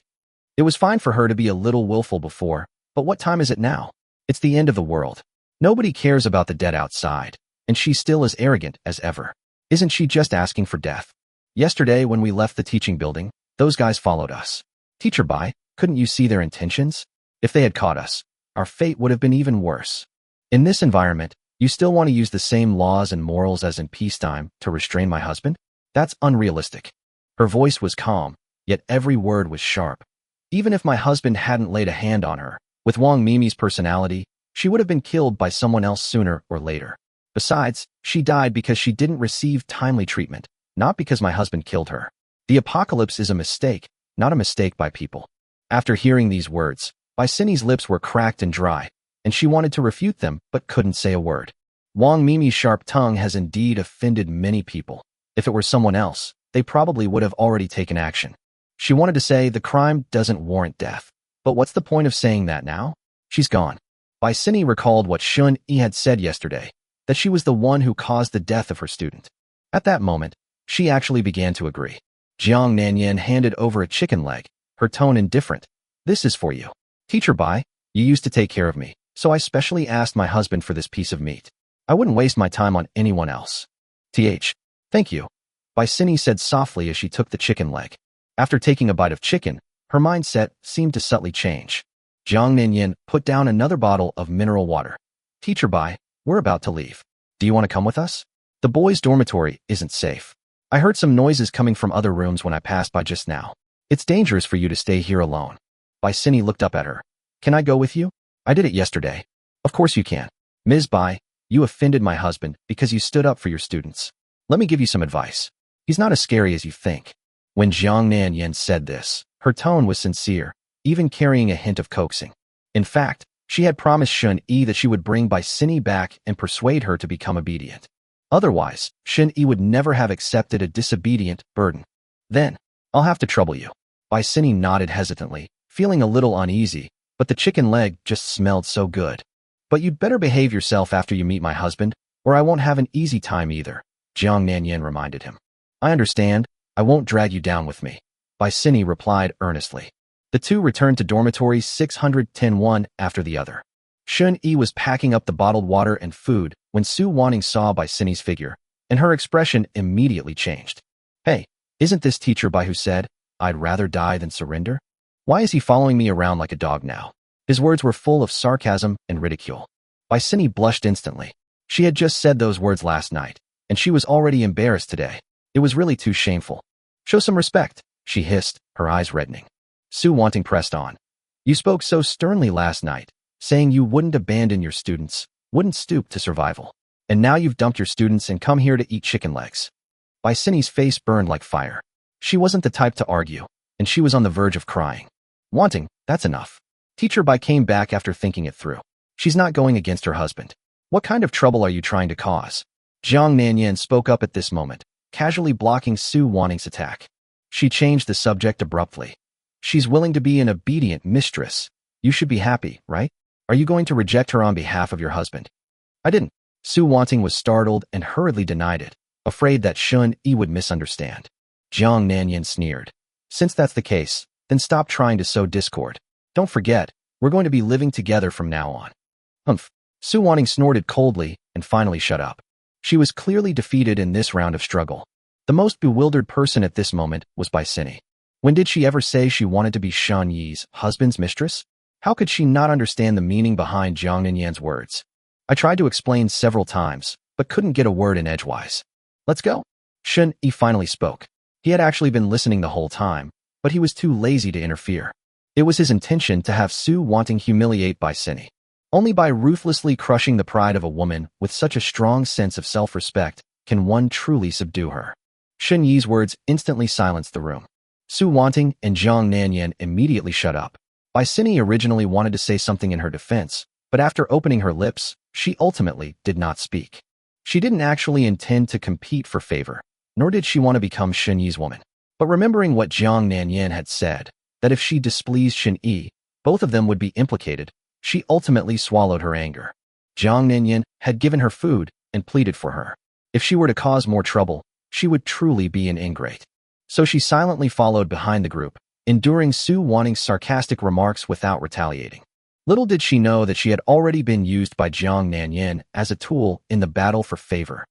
It was fine for her to be a little willful before, but what time is it now? It's the end of the world. Nobody cares about the dead outside, and she's still as arrogant as ever. Isn't she just asking for death? Yesterday when we left the teaching building, those guys followed us. Teacher Bai, couldn't you see their intentions? If they had caught us, our fate would have been even worse. In this environment, you still want to use the same laws and morals as in peacetime to restrain my husband? That's unrealistic. Her voice was calm, yet every word was sharp. Even if my husband hadn't laid a hand on her, with Wang Mimi's personality, she would have been killed by someone else sooner or later. Besides, she died because she didn't receive timely treatment, not because my husband killed her. The apocalypse is a mistake, not a mistake by people. After hearing these words, Bai Sini's lips were cracked and dry, and she wanted to refute them but couldn't say a word. Wang Mimi's sharp tongue has indeed offended many people. If it were someone else, they probably would have already taken action. She wanted to say the crime doesn't warrant death. But what's the point of saying that now? She's gone. Bai Sini recalled what Shun-Yi had said yesterday, that she was the one who caused the death of her student. At that moment, she actually began to agree. Jiang Nanyan handed over a chicken leg, her tone indifferent. This is for you. Teacher Bai, you used to take care of me, so I specially asked my husband for this piece of meat. I wouldn't waste my time on anyone else. Thank you. Bai Sini said softly as she took the chicken leg. After taking a bite of chicken, her mindset seemed to subtly change. Jiang Nanyan put down another bottle of mineral water. Teacher Bai, we're about to leave. Do you want to come with us? The boys' dormitory isn't safe. I heard some noises coming from other rooms when I passed by just now. It's dangerous for you to stay here alone. Baisini looked up at her. Can I go with you? I did it yesterday. Of course you can. Ms. Bai, you offended my husband because you stood up for your students. Let me give you some advice. He's not as scary as you think. When Jiang Nanyan said this, her tone was sincere, even carrying a hint of coaxing. In fact, she had promised Shun Yi that she would bring Baisini back and persuade her to become obedient. Otherwise, Shun Yi would never have accepted a disobedient burden. Then, I'll have to trouble you. Baisini nodded hesitantly, feeling a little uneasy, but the chicken leg just smelled so good. But you'd better behave yourself after you meet my husband, or I won't have an easy time either, Jiang Nanyan reminded him. I understand. I won't drag you down with me, Baisini replied earnestly. The two returned to dormitory 610 one after the other. Shun Yi was packing up the bottled water and food when Su Wanting saw Baisini's figure, and her expression immediately changed. Hey, isn't this teacher Bai who said, I'd rather die than surrender? Why is he following me around like a dog now? His words were full of sarcasm and ridicule. Baisini blushed instantly. She had just said those words last night, and she was already embarrassed today. It was really too shameful. Show some respect, she hissed, her eyes reddening. Su Wanting pressed on. You spoke so sternly last night, saying you wouldn't abandon your students, wouldn't stoop to survival. And now you've dumped your students and come here to eat chicken legs. Baisini's face burned like fire. She wasn't the type to argue, and she was on the verge of crying. Wanting, that's enough. Teacher Bai came back after thinking it through. She's not going against her husband. What kind of trouble are you trying to cause? Jiang Nanyan spoke up at this moment, casually blocking Su Wanting's attack. She changed the subject abruptly. She's willing to be an obedient mistress. You should be happy, right? Are you going to reject her on behalf of your husband? I didn't. Su Wanting was startled and hurriedly denied it, afraid that Shun Yi would misunderstand. Jiang Nanyan sneered. Since that's the case, then stop trying to sow discord. Don't forget, we're going to be living together from now on. Humph. Su Wanting snorted coldly and finally shut up. She was clearly defeated in this round of struggle. The most bewildered person at this moment was Baisini. When did she ever say she wanted to be Shun Yi's husband's mistress? How could she not understand the meaning behind Jiang Nanyan's words? I tried to explain several times, but couldn't get a word in edgewise. Let's go. Shun Yi finally spoke. He had actually been listening the whole time, but he was too lazy to interfere. It was his intention to have Su Wanting humiliate Baisini. Only by ruthlessly crushing the pride of a woman with such a strong sense of self-respect can one truly subdue her. Shun Yi's words instantly silenced the room. Su Wanting and Jiang Nanyan immediately shut up. Baisini originally wanted to say something in her defense, but after opening her lips, she ultimately did not speak. She didn't actually intend to compete for favor, nor did she want to become Shun Yi's woman. But remembering what Jiang Nanyan had said, that if she displeased Shun Yi, both of them would be implicated, she ultimately swallowed her anger. Jiang Nanyan had given her food and pleaded for her. If she were to cause more trouble, she would truly be an ingrate. So she silently followed behind the group, enduring Su Wanting's sarcastic remarks without retaliating. Little did she know that she had already been used by Jiang Nanyan as a tool in the battle for favor.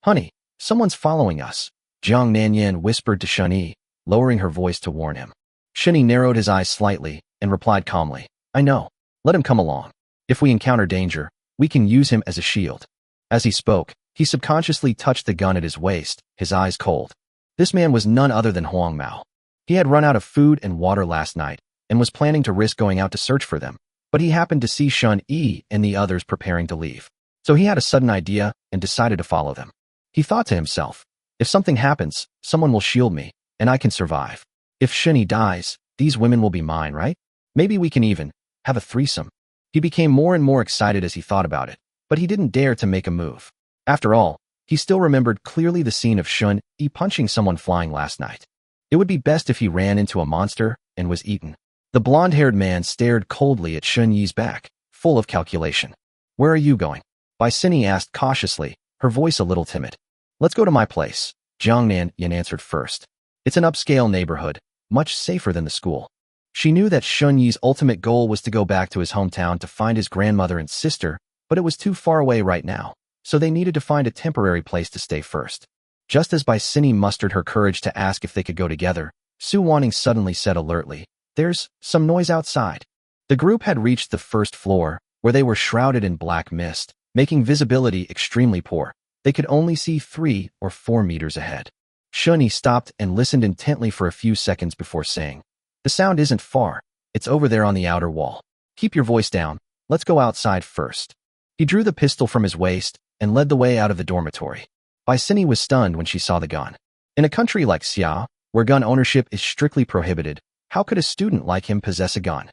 Honey, someone's following us, Jiang Nanyan whispered to Shun Yi, lowering her voice to warn him. Shun Yi narrowed his eyes slightly and replied calmly, I know. Let him come along. If we encounter danger, we can use him as a shield. As he spoke, he subconsciously touched the gun at his waist, his eyes cold. This man was none other than Huang Mao. He had run out of food and water last night and was planning to risk going out to search for them, but he happened to see Shun Yi and the others preparing to leave. So he had a sudden idea and decided to follow them. He thought to himself, if something happens, someone will shield me, and I can survive. If Shun Yi dies, these women will be mine, right? Maybe we can even have a threesome. He became more and more excited as he thought about it, but he didn't dare to make a move. After all, he still remembered clearly the scene of Shun Yi punching someone flying last night. It would be best if he ran into a monster and was eaten. The blonde-haired man stared coldly at Shun Yi's back, full of calculation. Where are you going? Baisini asked cautiously, her voice a little timid. Let's go to my place, Jiang Nanyan answered first. It's an upscale neighborhood, much safer than the school. She knew that Shun Yi's ultimate goal was to go back to his hometown to find his grandmother and sister, but it was too far away right now, so they needed to find a temporary place to stay first. Just as Baisini mustered her courage to ask if they could go together, Su Wanting suddenly said alertly, There's some noise outside. The group had reached the first floor, where they were shrouded in black mist, making visibility extremely poor. They could only see 3 or 4 meters ahead. Shunyi stopped and listened intently for a few seconds before saying, "The sound isn't far. It's over there on the outer wall. Keep your voice down. Let's go outside first." He drew the pistol from his waist and led the way out of the dormitory. Shunyi was stunned when she saw the gun. In a country like Xia, where gun ownership is strictly prohibited, how could a student like him possess a gun?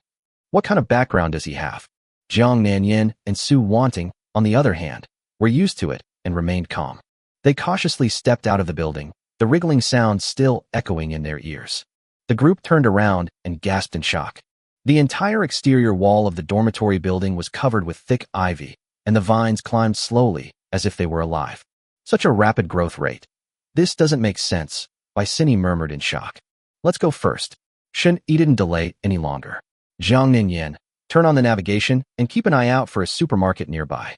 What kind of background does he have? Jiang Nanyin and Su Wanting, on the other hand, were used to it and remained calm. They cautiously stepped out of the building, the wriggling sound still echoing in their ears. The group turned around and gasped in shock. The entire exterior wall of the dormitory building was covered with thick ivy, and the vines climbed slowly as if they were alive. Such a rapid growth rate. "This doesn't make sense," Shunyi murmured in shock. "Let's go first." Shunyi didn't delay any longer. Jiang Ninyan, turn on the navigation and keep an eye out for a supermarket nearby.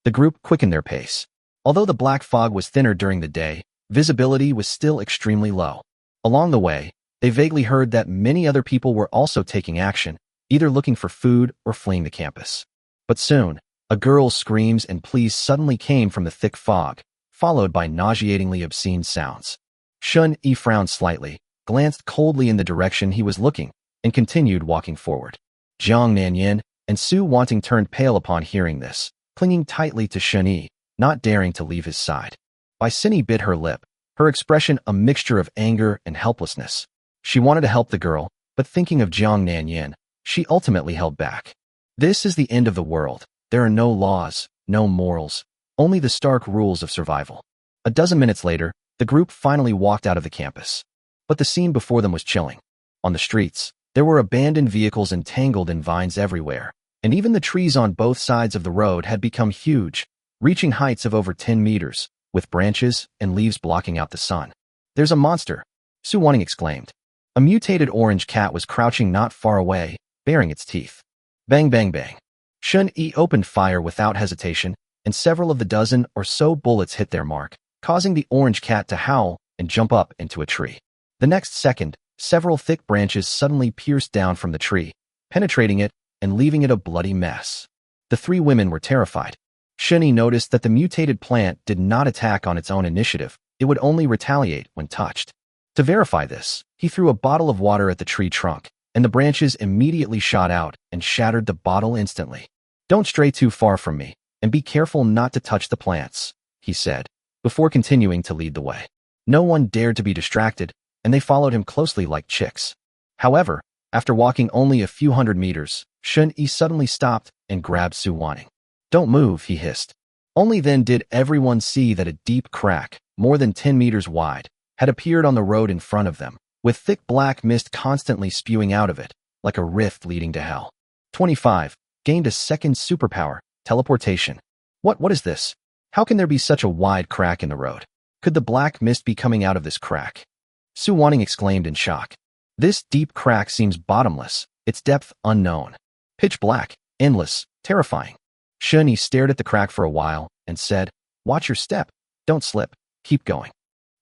The group quickened their pace. Although the black fog was thinner during the day, visibility was still extremely low. Along the way, they vaguely heard that many other people were also taking action, either looking for food or fleeing the campus. But soon, a girl's screams and pleas suddenly came from the thick fog, followed by nauseatingly obscene sounds. Shunyi frowned slightly, glanced coldly in the direction he was looking, and continued walking forward. Jiang Nanyin and Su Wanting turned pale upon hearing this, clinging tightly to Shunyi, not daring to leave his side. Shunyi bit her lip, her expression a mixture of anger and helplessness. She wanted to help the girl, but thinking of Jiang Nanyin, she ultimately held back. This is the end of the world. There are no laws, no morals, only the stark rules of survival. A dozen minutes later, the group finally walked out of the campus. But the scene before them was chilling. On the streets, there were abandoned vehicles entangled in vines everywhere, and even the trees on both sides of the road had become huge, reaching heights of over 10 meters, with branches and leaves blocking out the sun. "There's a monster," Su Wanting exclaimed. A mutated orange cat was crouching not far away, baring its teeth. Bang, bang, bang. Shunyi opened fire without hesitation, and several of the dozen or so bullets hit their mark, causing the orange cat to howl and jump up into a tree. The next second, several thick branches suddenly pierced down from the tree, penetrating it and leaving it a bloody mess. The 3 women were terrified. Shunyi noticed that the mutated plant did not attack on its own initiative, it would only retaliate when touched. To verify this, he threw a bottle of water at the tree trunk, and the branches immediately shot out and shattered the bottle instantly. "Don't stray too far from me, and be careful not to touch the plants," he said, before continuing to lead the way. No one dared to be distracted, and they followed him closely like chicks. However, after walking only a few hundred meters, Shunyi suddenly stopped and grabbed Su Wanting. "Don't move," he hissed. Only then did everyone see that a deep crack, more than 10 meters wide, had appeared on the road in front of them, with thick black mist constantly spewing out of it, like a rift leading to hell. 25. Gained a second superpower, teleportation. What is this? How can there be such a wide crack in the road? Could the black mist be coming out of this crack? Su Wanting exclaimed in shock. This deep crack seems bottomless, its depth unknown. Pitch black, endless, terrifying. Shunyi stared at the crack for a while and said, "Watch your step. Don't slip. Keep going."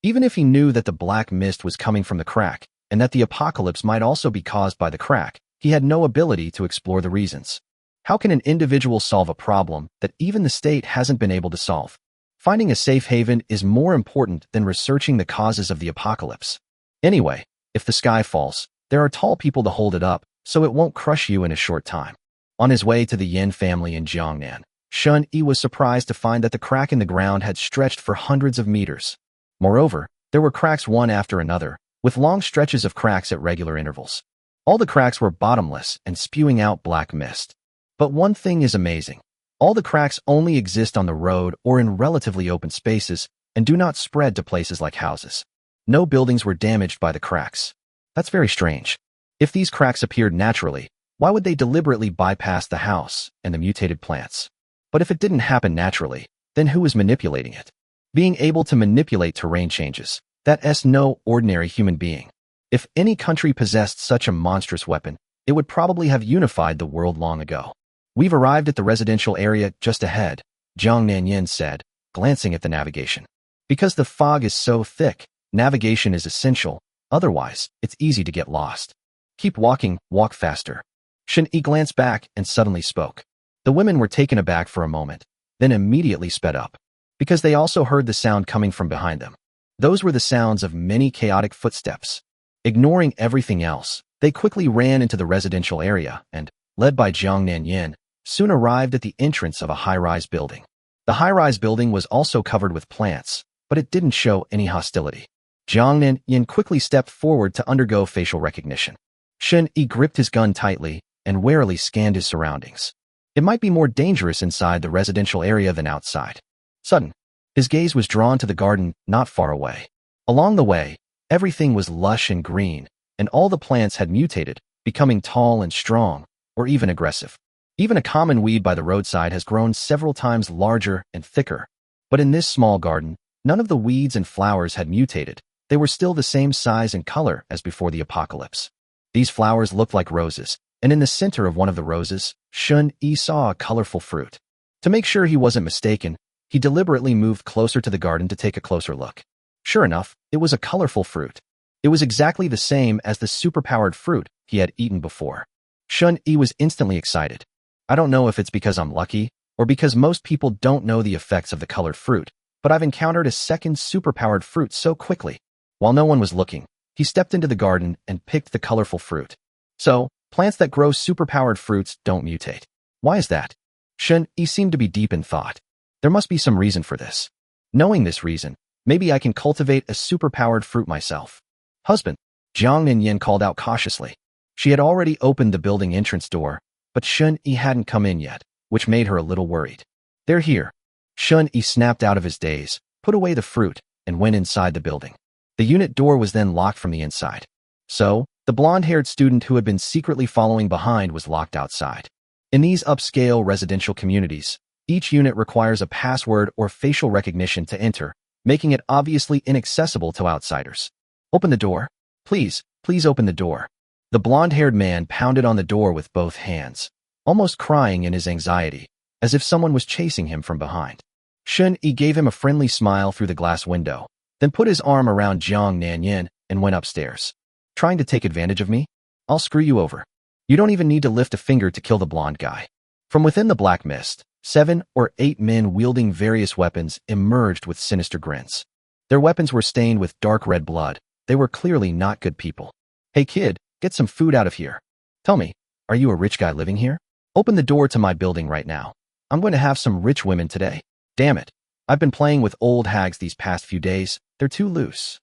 Even if he knew that the black mist was coming from the crack, and that the apocalypse might also be caused by the crack, he had no ability to explore the reasons. How can an individual solve a problem that even the state hasn't been able to solve? Finding a safe haven is more important than researching the causes of the apocalypse. Anyway, if the sky falls, there are tall people to hold it up, so it won't crush you in a short time. On his way to the Yin family in Jiangnan, Shunyi was surprised to find that the crack in the ground had stretched for hundreds of meters. Moreover, there were cracks one after another, with long stretches of cracks at regular intervals. All the cracks were bottomless and spewing out black mist. But one thing is amazing. All the cracks only exist on the road or in relatively open spaces and do not spread to places like houses. No buildings were damaged by the cracks. That's very strange. If these cracks appeared naturally, why would they deliberately bypass the house and the mutated plants? But if it didn't happen naturally, then who is manipulating it? Being able to manipulate terrain changes, that's no ordinary human being. If any country possessed such a monstrous weapon, it would probably have unified the world long ago. "We've arrived at the residential area just ahead," Jiang Nanyin said, glancing at the navigation. "Because the fog is so thick, navigation is essential, otherwise, it's easy to get lost. Keep walking, walk faster." Shunyi glanced back and suddenly spoke. The women were taken aback for a moment, then immediately sped up. because they also heard the sound coming from behind them. Those were the sounds of many chaotic footsteps. Ignoring everything else, they quickly ran into the residential area and, led by Jiang Nanyin, soon arrived at the entrance of a high-rise building. The high-rise building was also covered with plants, but it didn't show any hostility. Jiang Nanyin quickly stepped forward to undergo facial recognition. Shen Yi gripped his gun tightly and warily scanned his surroundings. It might be more dangerous inside the residential area than outside. Suddenly, his gaze was drawn to the garden not far away. Along the way, everything was lush and green, and all the plants had mutated, becoming tall and strong, or even aggressive. Even a common weed by the roadside has grown several times larger and thicker. But in this small garden, none of the weeds and flowers had mutated. They were still the same size and color as before the apocalypse. These flowers looked like roses, and in the center of one of the roses, Shen Yi saw a colorful fruit. To make sure he wasn't mistaken, he deliberately moved closer to the garden to take a closer look. Sure enough, it was a colorful fruit. It was exactly the same as the superpowered fruit he had eaten before. Shen Yi was instantly excited. I don't know if it's because I'm lucky, or because most people don't know the effects of the colored fruit, but I've encountered a second superpowered fruit so quickly. While no one was looking, he stepped into the garden and picked the colorful fruit. So, plants that grow superpowered fruits don't mutate. Why is that? Shen Yi seemed to be deep in thought. There must be some reason for this. Knowing this reason, maybe I can cultivate a superpowered fruit myself. Husband, Jiang Ninyin called out cautiously. She had already opened the building entrance door, but Shen Yi hadn't come in yet, which made her a little worried. They're here. Shen Yi snapped out of his daze, put away the fruit, and went inside the building. The unit door was then locked from the inside. So, the blonde-haired student who had been secretly following behind was locked outside. In these upscale residential communities, each unit requires a password or facial recognition to enter, making it obviously inaccessible to outsiders. Open the door. Please open the door. The blonde-haired man pounded on the door with both hands, almost crying in his anxiety, as if someone was chasing him from behind. Shen Yi gave him a friendly smile through the glass window, then put his arm around Jiang Nanyin and went upstairs. Trying to take advantage of me? I'll screw you over. You don't even need to lift a finger to kill the blonde guy. From within the black mist, 7 or 8 men wielding various weapons emerged with sinister grins. Their weapons were stained with dark red blood. They were clearly not good people. Hey kid, get some food out of here. Tell me, are you a rich guy living here? Open the door to my building right now. I'm going to have some rich women today. Damn it. I've been playing with old hags these past few days. They're too loose.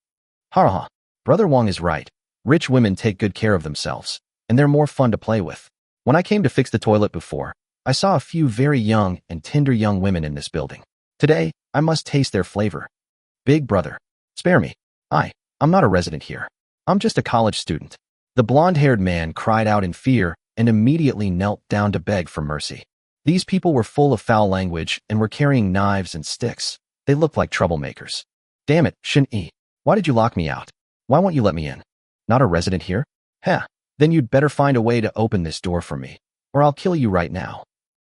Ha. Brother Wang is right. Rich women take good care of themselves, and they're more fun to play with. When I came to fix the toilet before, I saw a few very young and tender young women in this building. Today, I must taste their flavor. Big brother, spare me. I'm not a resident here. I'm just a college student. The blonde-haired man cried out in fear and immediately knelt down to beg for mercy. These people were full of foul language and were carrying knives and sticks. They looked like troublemakers. Damn it, Shen Yi. Why did you lock me out? Why won't you let me in? Not a resident here? Heh, then you'd better find a way to open this door for me, or I'll kill you right now.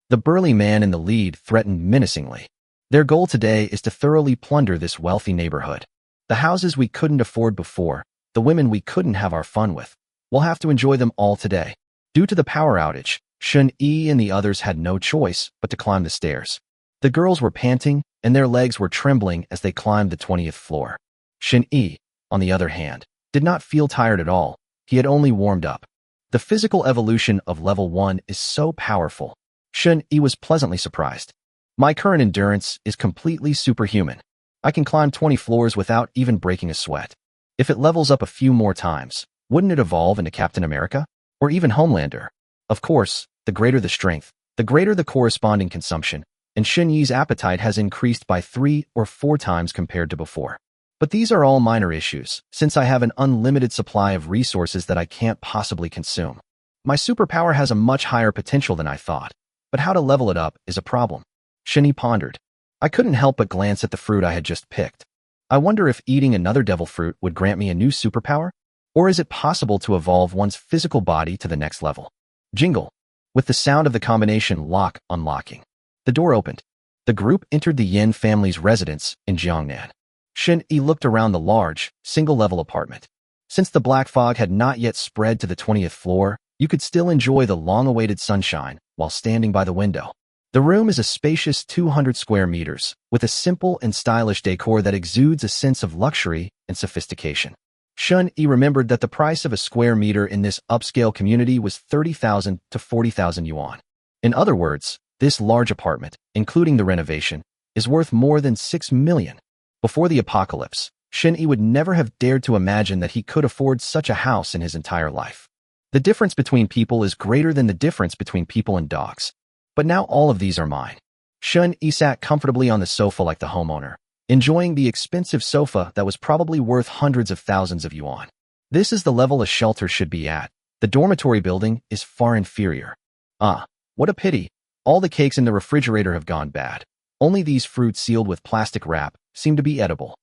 The burly man in the lead threatened menacingly. Their goal today is to thoroughly plunder this wealthy neighborhood. The houses we couldn't afford before, the women we couldn't have our fun with. We'll have to enjoy them all today. Due to the power outage, Shen Yi and the others had no choice but to climb the stairs. The girls were panting, and their legs were trembling as they climbed the 20th floor. Shen Yi, on the other hand, did not feel tired at all. He had only warmed up. The physical evolution of level 1 is so powerful. Shen Yi was pleasantly surprised. My current endurance is completely superhuman. I can climb 20 floors without even breaking a sweat. If it levels up a few more times, wouldn't it evolve into Captain America? Or even Homelander? Of course, the greater the strength, the greater the corresponding consumption, and Shen Yi's appetite has increased by 3 or 4 times compared to before. But these are all minor issues, since I have an unlimited supply of resources that I can't possibly consume. My superpower has a much higher potential than I thought, but how to level it up is a problem. Shen Yi pondered. I couldn't help but glance at the fruit I had just picked. I wonder if eating another devil fruit would grant me a new superpower? Or is it possible to evolve one's physical body to the next level? Jingle. With the sound of the combination lock unlocking, the door opened. The group entered the Yin family's residence in Jiangnan. Shen Yi looked around the large, single-level apartment. Since the black fog had not yet spread to the 20th floor, you could still enjoy the long-awaited sunshine while standing by the window. The room is a spacious 200 square meters, with a simple and stylish decor that exudes a sense of luxury and sophistication. Shun-Yi remembered that the price of a square meter in this upscale community was 30,000 to 40,000 yuan. In other words, this large apartment, including the renovation, is worth more than 6 million. Before the apocalypse, Shun-Yi would never have dared to imagine that he could afford such a house in his entire life. The difference between people is greater than the difference between people and dogs. But now all of these are mine. Shun-Yi sat comfortably on the sofa like the homeowner, enjoying the expensive sofa that was probably worth hundreds of thousands of yuan. This is the level a shelter should be at. The dormitory building is far inferior. Ah, what a pity. All the cakes in the refrigerator have gone bad. Only these fruits sealed with plastic wrap seem to be edible.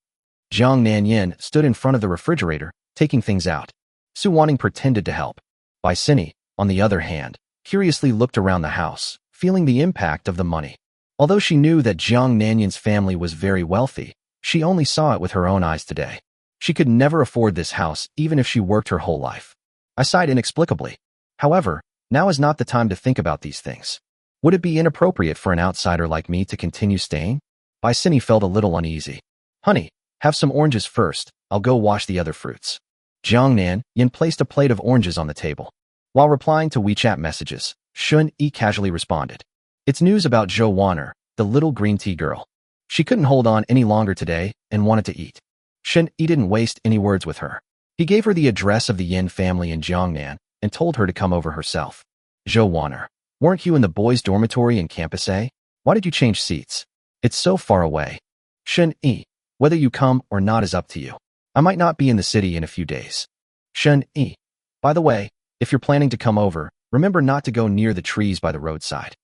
Jiang Nanyan stood in front of the refrigerator, taking things out. Su Wanning pretended to help. Bai Sini, on the other hand, curiously looked around the house, feeling the impact of the money. Although she knew that Jiang Nanyan's family was very wealthy, she only saw it with her own eyes today. She could never afford this house even if she worked her whole life. I sighed inexplicably. However, now is not the time to think about these things. Would it be inappropriate for an outsider like me to continue staying? Bai Sini felt a little uneasy. Honey, have some oranges first. I'll go wash the other fruits. Jiang Nanyan placed a plate of oranges on the table. While replying to WeChat messages, Shun-Yi casually responded. It's news about Zhou Wanner, the little green tea girl. She couldn't hold on any longer today and wanted to eat. Shun-Yi didn't waste any words with her. He gave her the address of the Yin family in Jiangnan and told her to come over herself. Zhou Wanner, weren't you in the boys' dormitory in Campus A? Why did you change seats? It's so far away. Shun-Yi, whether you come or not is up to you. I might not be in the city in a few days. Shun-Yi, by the way, if you're planning to come over, remember not to go near the trees by the roadside.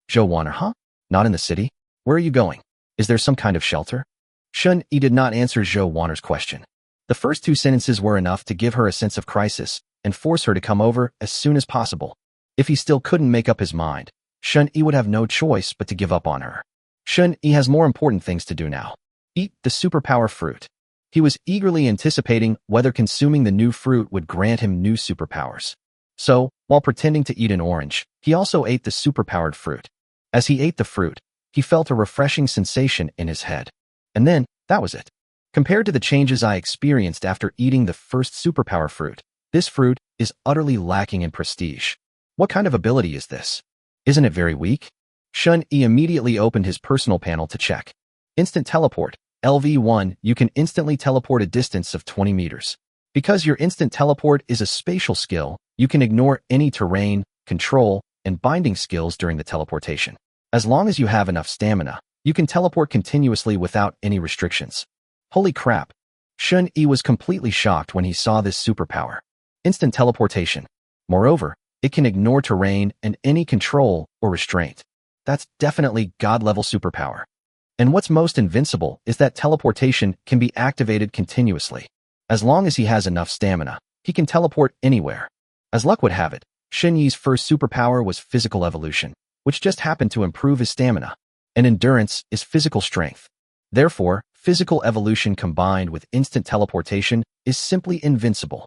Zhou Wanner, huh? Not in the city? Where are you going? Is there some kind of shelter? Shun-Yi did not answer Zhou Wanner's question. The first two sentences were enough to give her a sense of crisis and force her to come over as soon as possible. If he still couldn't make up his mind, Shun-Yi would have no choice but to give up on her. Shun-Yi has more important things to do now. Eat the superpower fruit. He was eagerly anticipating whether consuming the new fruit would grant him new superpowers. So, while pretending to eat an orange, he also ate the superpowered fruit. As he ate the fruit, he felt a refreshing sensation in his head. And then, that was it. Compared to the changes I experienced after eating the first superpower fruit, this fruit is utterly lacking in prestige. What kind of ability is this? Isn't it very weak? Shun-Yi immediately opened his personal panel to check. Instant teleport. LV1, you can instantly teleport a distance of 20 meters. Because your instant teleport is a spatial skill, you can ignore any terrain, control, and binding skills during the teleportation. As long as you have enough stamina, you can teleport continuously without any restrictions. Holy crap! Shun-Yi was completely shocked when he saw this superpower. Instant teleportation. Moreover, it can ignore terrain and any control or restraint. That's definitely God-level superpower. And what's most invincible is that teleportation can be activated continuously. As long as he has enough stamina, he can teleport anywhere. As luck would have it, Shun-Yi's first superpower was physical evolution, which just happened to improve his stamina. And endurance is physical strength. Therefore, physical evolution combined with instant teleportation is simply invincible.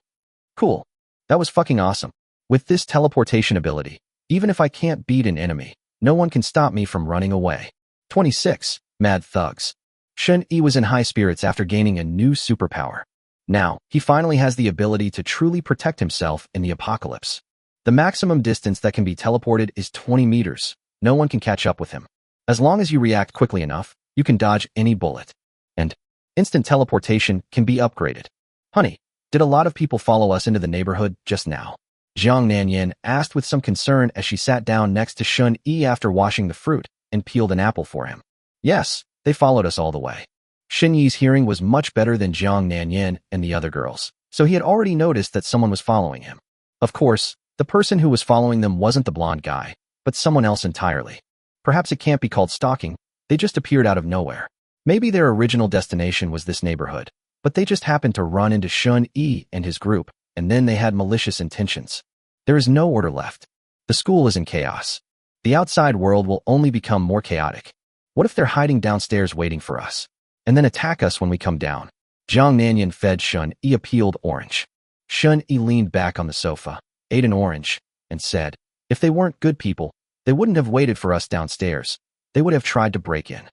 Cool. That was fucking awesome. With this teleportation ability, even if I can't beat an enemy, no one can stop me from running away. 26. Mad Thugs. Shun-Yi was in high spirits after gaining a new superpower. Now, he finally has the ability to truly protect himself in the apocalypse. The maximum distance that can be teleported is 20 meters. No one can catch up with him. As long as you react quickly enough, you can dodge any bullet. And instant teleportation can be upgraded. Honey, did a lot of people follow us into the neighborhood just now? Jiang Nanyan asked with some concern as she sat down next to Shun-Yi after washing the fruit and peeled an apple for him. Yes, they followed us all the way. Shun-Yi's hearing was much better than Jiang Nanyan and the other girls, so he had already noticed that someone was following him. Of course, the person who was following them wasn't the blonde guy, but someone else entirely. Perhaps it can't be called stalking, they just appeared out of nowhere. Maybe their original destination was this neighborhood, but they just happened to run into Shun-Yi and his group, and then they had malicious intentions. There is no order left. The school is in chaos. The outside world will only become more chaotic. What if they're hiding downstairs waiting for us, and then attack us when we come down? Jiang Nanyan fed Shun-Yi a peeled orange. Shun-Yi leaned back on the sofa, ate an orange, and said, if they weren't good people, They wouldn't have waited for us downstairs. They would have tried to break in.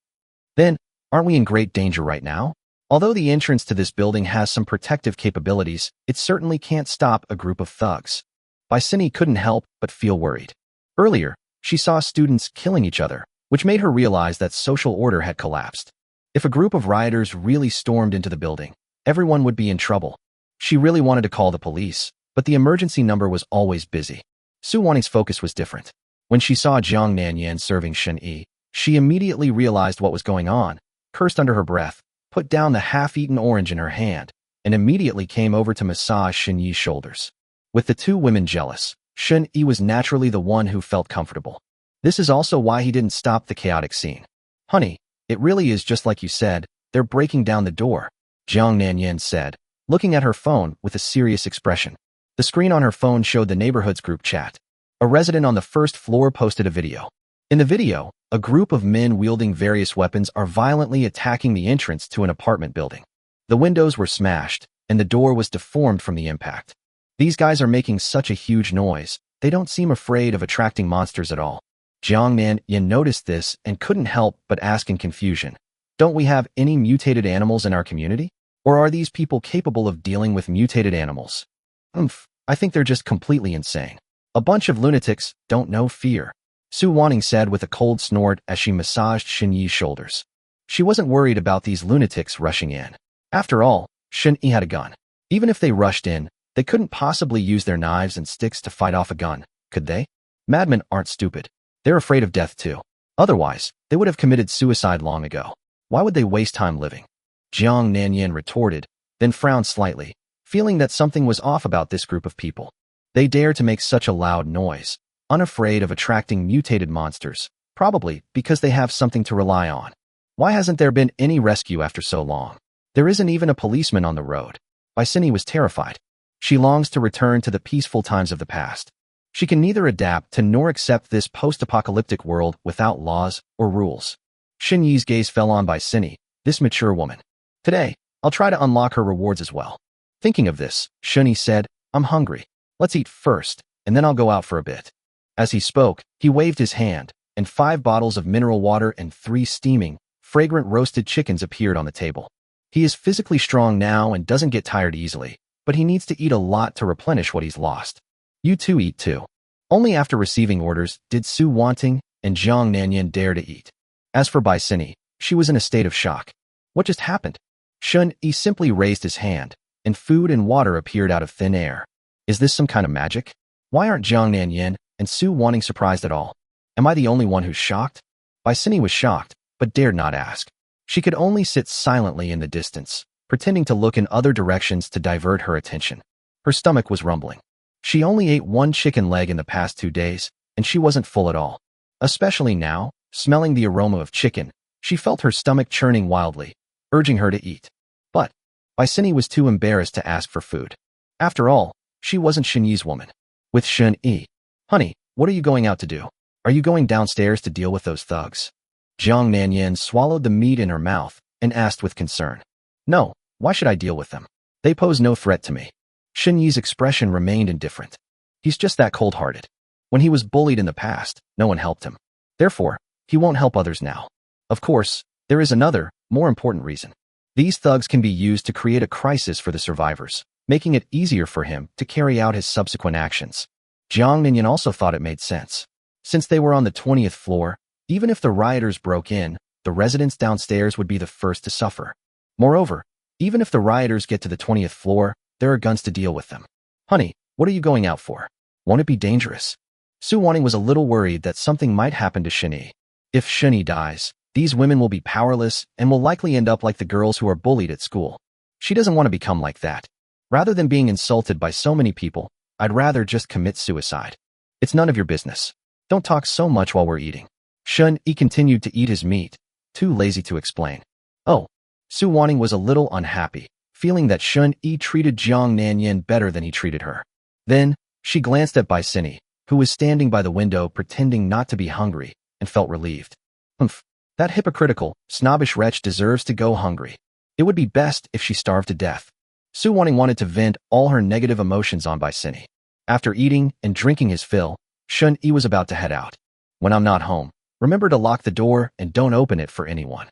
Then, aren't we in great danger right now? Although the entrance to this building has some protective capabilities, it certainly can't stop a group of thugs. Baisini couldn't help but feel worried. Earlier, she saw students killing each other, which made her realize that social order had collapsed. If a group of rioters really stormed into the building, everyone would be in trouble. She really wanted to call the police, but the emergency number was always busy. Su Wanting's focus was different. When she saw Jiang Nanyan serving Shen Yi, she immediately realized what was going on, cursed under her breath, put down the half-eaten orange in her hand, and immediately came over to massage Shen Yi's shoulders. With the two women jealous, Shen Yi was naturally the one who felt comfortable. This is also why he didn't stop the chaotic scene. Honey, it really is just like you said, they're breaking down the door, Jiang Nanyan said, looking at her phone with a serious expression. The screen on her phone showed the neighborhood's group chat. A resident on the first floor posted a video. In the video, a group of men wielding various weapons are violently attacking the entrance to an apartment building. The windows were smashed, and the door was deformed from the impact. These guys are making such a huge noise, they don't seem afraid of attracting monsters at all. Jiang Nanyan noticed this and couldn't help but ask in confusion, don't we have any mutated animals in our community? Or are these people capable of dealing with mutated animals? I think they're just completely insane. A bunch of lunatics don't know fear, Su Wanting said with a cold snort as she massaged Shen Yi's shoulders. She wasn't worried about these lunatics rushing in. After all, Shen Yi had a gun. Even if they rushed in, they couldn't possibly use their knives and sticks to fight off a gun, could they? Madmen aren't stupid. They're afraid of death too. Otherwise, they would have committed suicide long ago. Why would they waste time living? Jiang Nanyan retorted, then frowned slightly, feeling that something was off about this group of people. They dare to make such a loud noise, unafraid of attracting mutated monsters, probably because they have something to rely on. Why hasn't there been any rescue after so long? There isn't even a policeman on the road. Baisini was terrified. She longs to return to the peaceful times of the past. She can neither adapt to nor accept this post-apocalyptic world without laws or rules. Shen Yi's gaze fell on Baisini, this mature woman. Today, I'll try to unlock her rewards as well. Thinking of this, Shen Yi said, I'm hungry. Let's eat first, and then I'll go out for a bit. As he spoke, he waved his hand, and 5 bottles of mineral water and 3 steaming, fragrant roasted chickens appeared on the table. He is physically strong now and doesn't get tired easily, but he needs to eat a lot to replenish what he's lost. You two eat too. Only after receiving orders did Su Wanting and Jiang Nanyan dare to eat. As for Baisini, she was in a state of shock. What just happened? Shen Yi simply raised his hand, and food and water appeared out of thin air. Is this some kind of magic? Why aren't Jiang Nanyan and Su Wanting surprised at all? Am I the only one who's shocked? Baisini was shocked, but dared not ask. She could only sit silently in the distance, pretending to look in other directions to divert her attention. Her stomach was rumbling. She only ate 1 chicken leg in the past 2 days, and she wasn't full at all. Especially now, smelling the aroma of chicken, she felt her stomach churning wildly, urging her to eat. But Baisini was too embarrassed to ask for food. After all, she wasn't Shen Yi's woman. With Shen Yi, honey, what are you going out to do? Are you going downstairs to deal with those thugs? Jiang Nanyan swallowed the meat in her mouth and asked with concern. No, why should I deal with them? They pose no threat to me. Shen Yi's expression remained indifferent. He's just that cold-hearted. When he was bullied in the past, no one helped him. Therefore, he won't help others now. Of course, there is another, more important reason. These thugs can be used to create a crisis for the survivors, making it easier for him to carry out his subsequent actions. Jiang Nanyan also thought it made sense. Since they were on the 20th floor, even if the rioters broke in, the residents downstairs would be the first to suffer. Moreover, even if the rioters get to the 20th floor, there are guns to deal with them. Honey, what are you going out for? Won't it be dangerous? Su Wanting was a little worried that something might happen to Shen Yi. If Shen Yi dies, these women will be powerless and will likely end up like the girls who are bullied at school. She doesn't want to become like that. Rather than being insulted by so many people, I'd rather just commit suicide. It's none of your business. Don't talk so much while we're eating. Shen Yi continued to eat his meat, too lazy to explain. Oh, Su Wanting was a little unhappy, feeling that Shen Yi treated Jiang Nanyan better than he treated her. Then, she glanced at Baisini, who was standing by the window pretending not to be hungry, and felt relieved. That hypocritical, snobbish wretch deserves to go hungry. It would be best if she starved to death. Su Wanting wanted to vent all her negative emotions on Baisini. After eating and drinking his fill, Shen Yi was about to head out. When I'm not home, remember to lock the door and don't open it for anyone.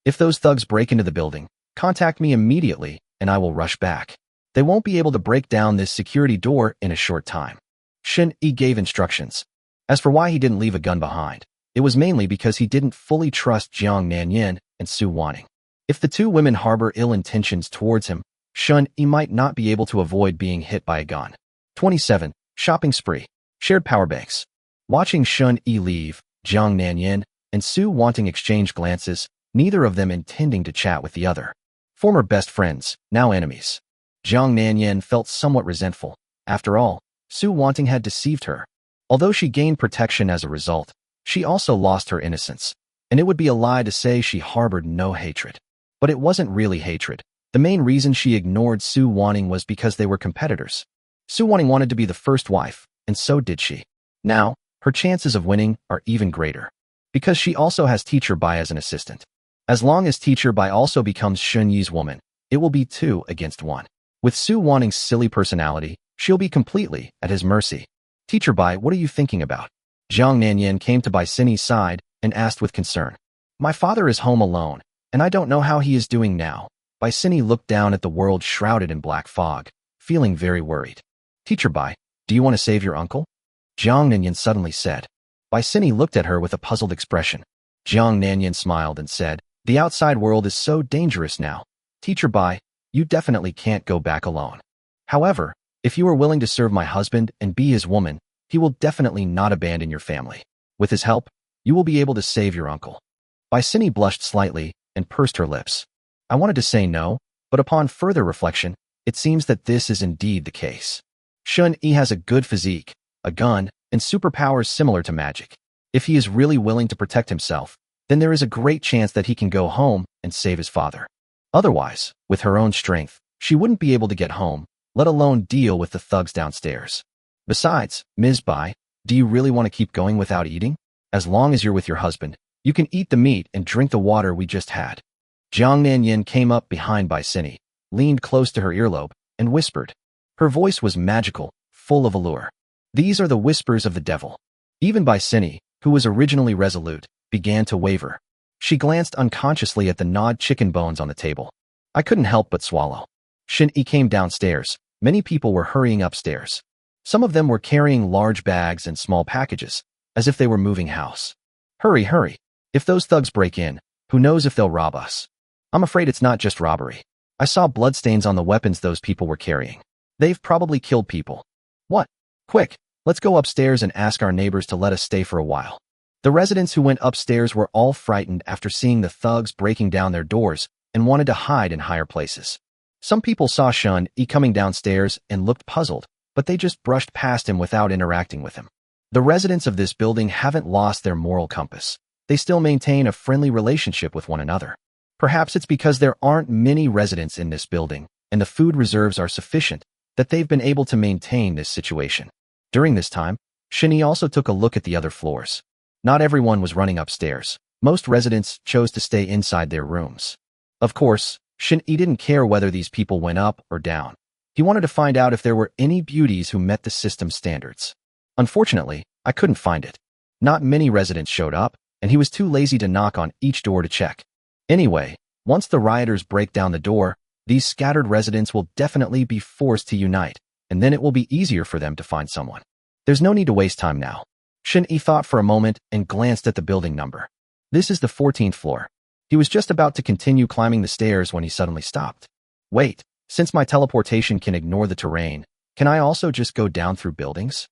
If those thugs break into the building, contact me immediately and I will rush back. They won't be able to break down this security door in a short time. Shin-yi gave instructions. As for why he didn't leave a gun behind, it was mainly because he didn't fully trust Jiang Nanyin and Su Wanting. If the two women harbor ill intentions towards him, Shun-yi might not be able to avoid being hit by a gun. 27. Shopping spree. Shared power banks. Watching Shun-yi leave, Jiang Nanyin and Su Wanting exchange glances, neither of them intending to chat with the other. Former best friends, now enemies. Jiang Nanyin felt somewhat resentful. After all, Su Wanting had deceived her. Although she gained protection as a result, she also lost her innocence, and it would be a lie to say she harbored no hatred. But it wasn't really hatred. The main reason she ignored Su Wanting was because they were competitors. Su Wanting wanted to be the first wife, and so did she. Now, her chances of winning are even greater, because she also has Teacher Bai as an assistant. As long as Teacher Bai also becomes Shun-yi's woman, it will be 2 against 1. With Su Wanting's silly personality, she'll be completely at his mercy. Teacher Bai, what are you thinking about? Jiang Nanyin came to Bai Sini's side and asked with concern. My father is home alone, and I don't know how he is doing now. Bai Sini looked down at the world shrouded in black fog, feeling very worried. Teacher Bai, do you want to save your uncle? Jiang Nanyin suddenly said. Bai Sini looked at her with a puzzled expression. Jiang Nanyin smiled and said, the outside world is so dangerous now. Teacher Bai, you definitely can't go back alone. However, if you are willing to serve my husband and be his woman, he will definitely not abandon your family. With his help, you will be able to save your uncle. Bai Sini blushed slightly and pursed her lips. I wanted to say no, but upon further reflection, it seems that this is indeed the case. Shun-yi has a good physique, a gun, and superpowers similar to magic. If he is really willing to protect himself, then there is a great chance that he can go home and save his father. Otherwise, with her own strength, she wouldn't be able to get home, let alone deal with the thugs downstairs. Besides, Ms. Bai, do you really want to keep going without eating? As long as you're with your husband, you can eat the meat and drink the water we just had. Jiang Nanyin came up behind Bai Sini, leaned close to her earlobe, and whispered. Her voice was magical, full of allure. These are the whispers of the devil. Even Bai Sini, who was originally resolute, began to waver. She glanced unconsciously at the gnawed chicken bones on the table. I couldn't help but swallow. Shin-yi came downstairs. Many people were hurrying upstairs. Some of them were carrying large bags and small packages, as if they were moving house. Hurry, hurry. If those thugs break in, who knows if they'll rob us? I'm afraid it's not just robbery. I saw bloodstains on the weapons those people were carrying. They've probably killed people. What? Quick, let's go upstairs and ask our neighbors to let us stay for a while. The residents who went upstairs were all frightened after seeing the thugs breaking down their doors and wanted to hide in higher places. Some people saw Shun-yi coming downstairs and looked puzzled, but they just brushed past him without interacting with him. The residents of this building haven't lost their moral compass. They still maintain a friendly relationship with one another. Perhaps it's because there aren't many residents in this building, and the food reserves are sufficient, that they've been able to maintain this situation. During this time, Shin-yi also took a look at the other floors. Not everyone was running upstairs. Most residents chose to stay inside their rooms. Of course, Shin-yi didn't care whether these people went up or down. He wanted to find out if there were any beauties who met the system's standards. Unfortunately, I couldn't find it. Not many residents showed up, and he was too lazy to knock on each door to check. Anyway, once the rioters break down the door, these scattered residents will definitely be forced to unite, and then it will be easier for them to find someone. There's no need to waste time now. Shin-yi thought for a moment and glanced at the building number. This is the 14th floor. He was just about to continue climbing the stairs when he suddenly stopped. Wait, since my teleportation can ignore the terrain, can I also just go down through buildings?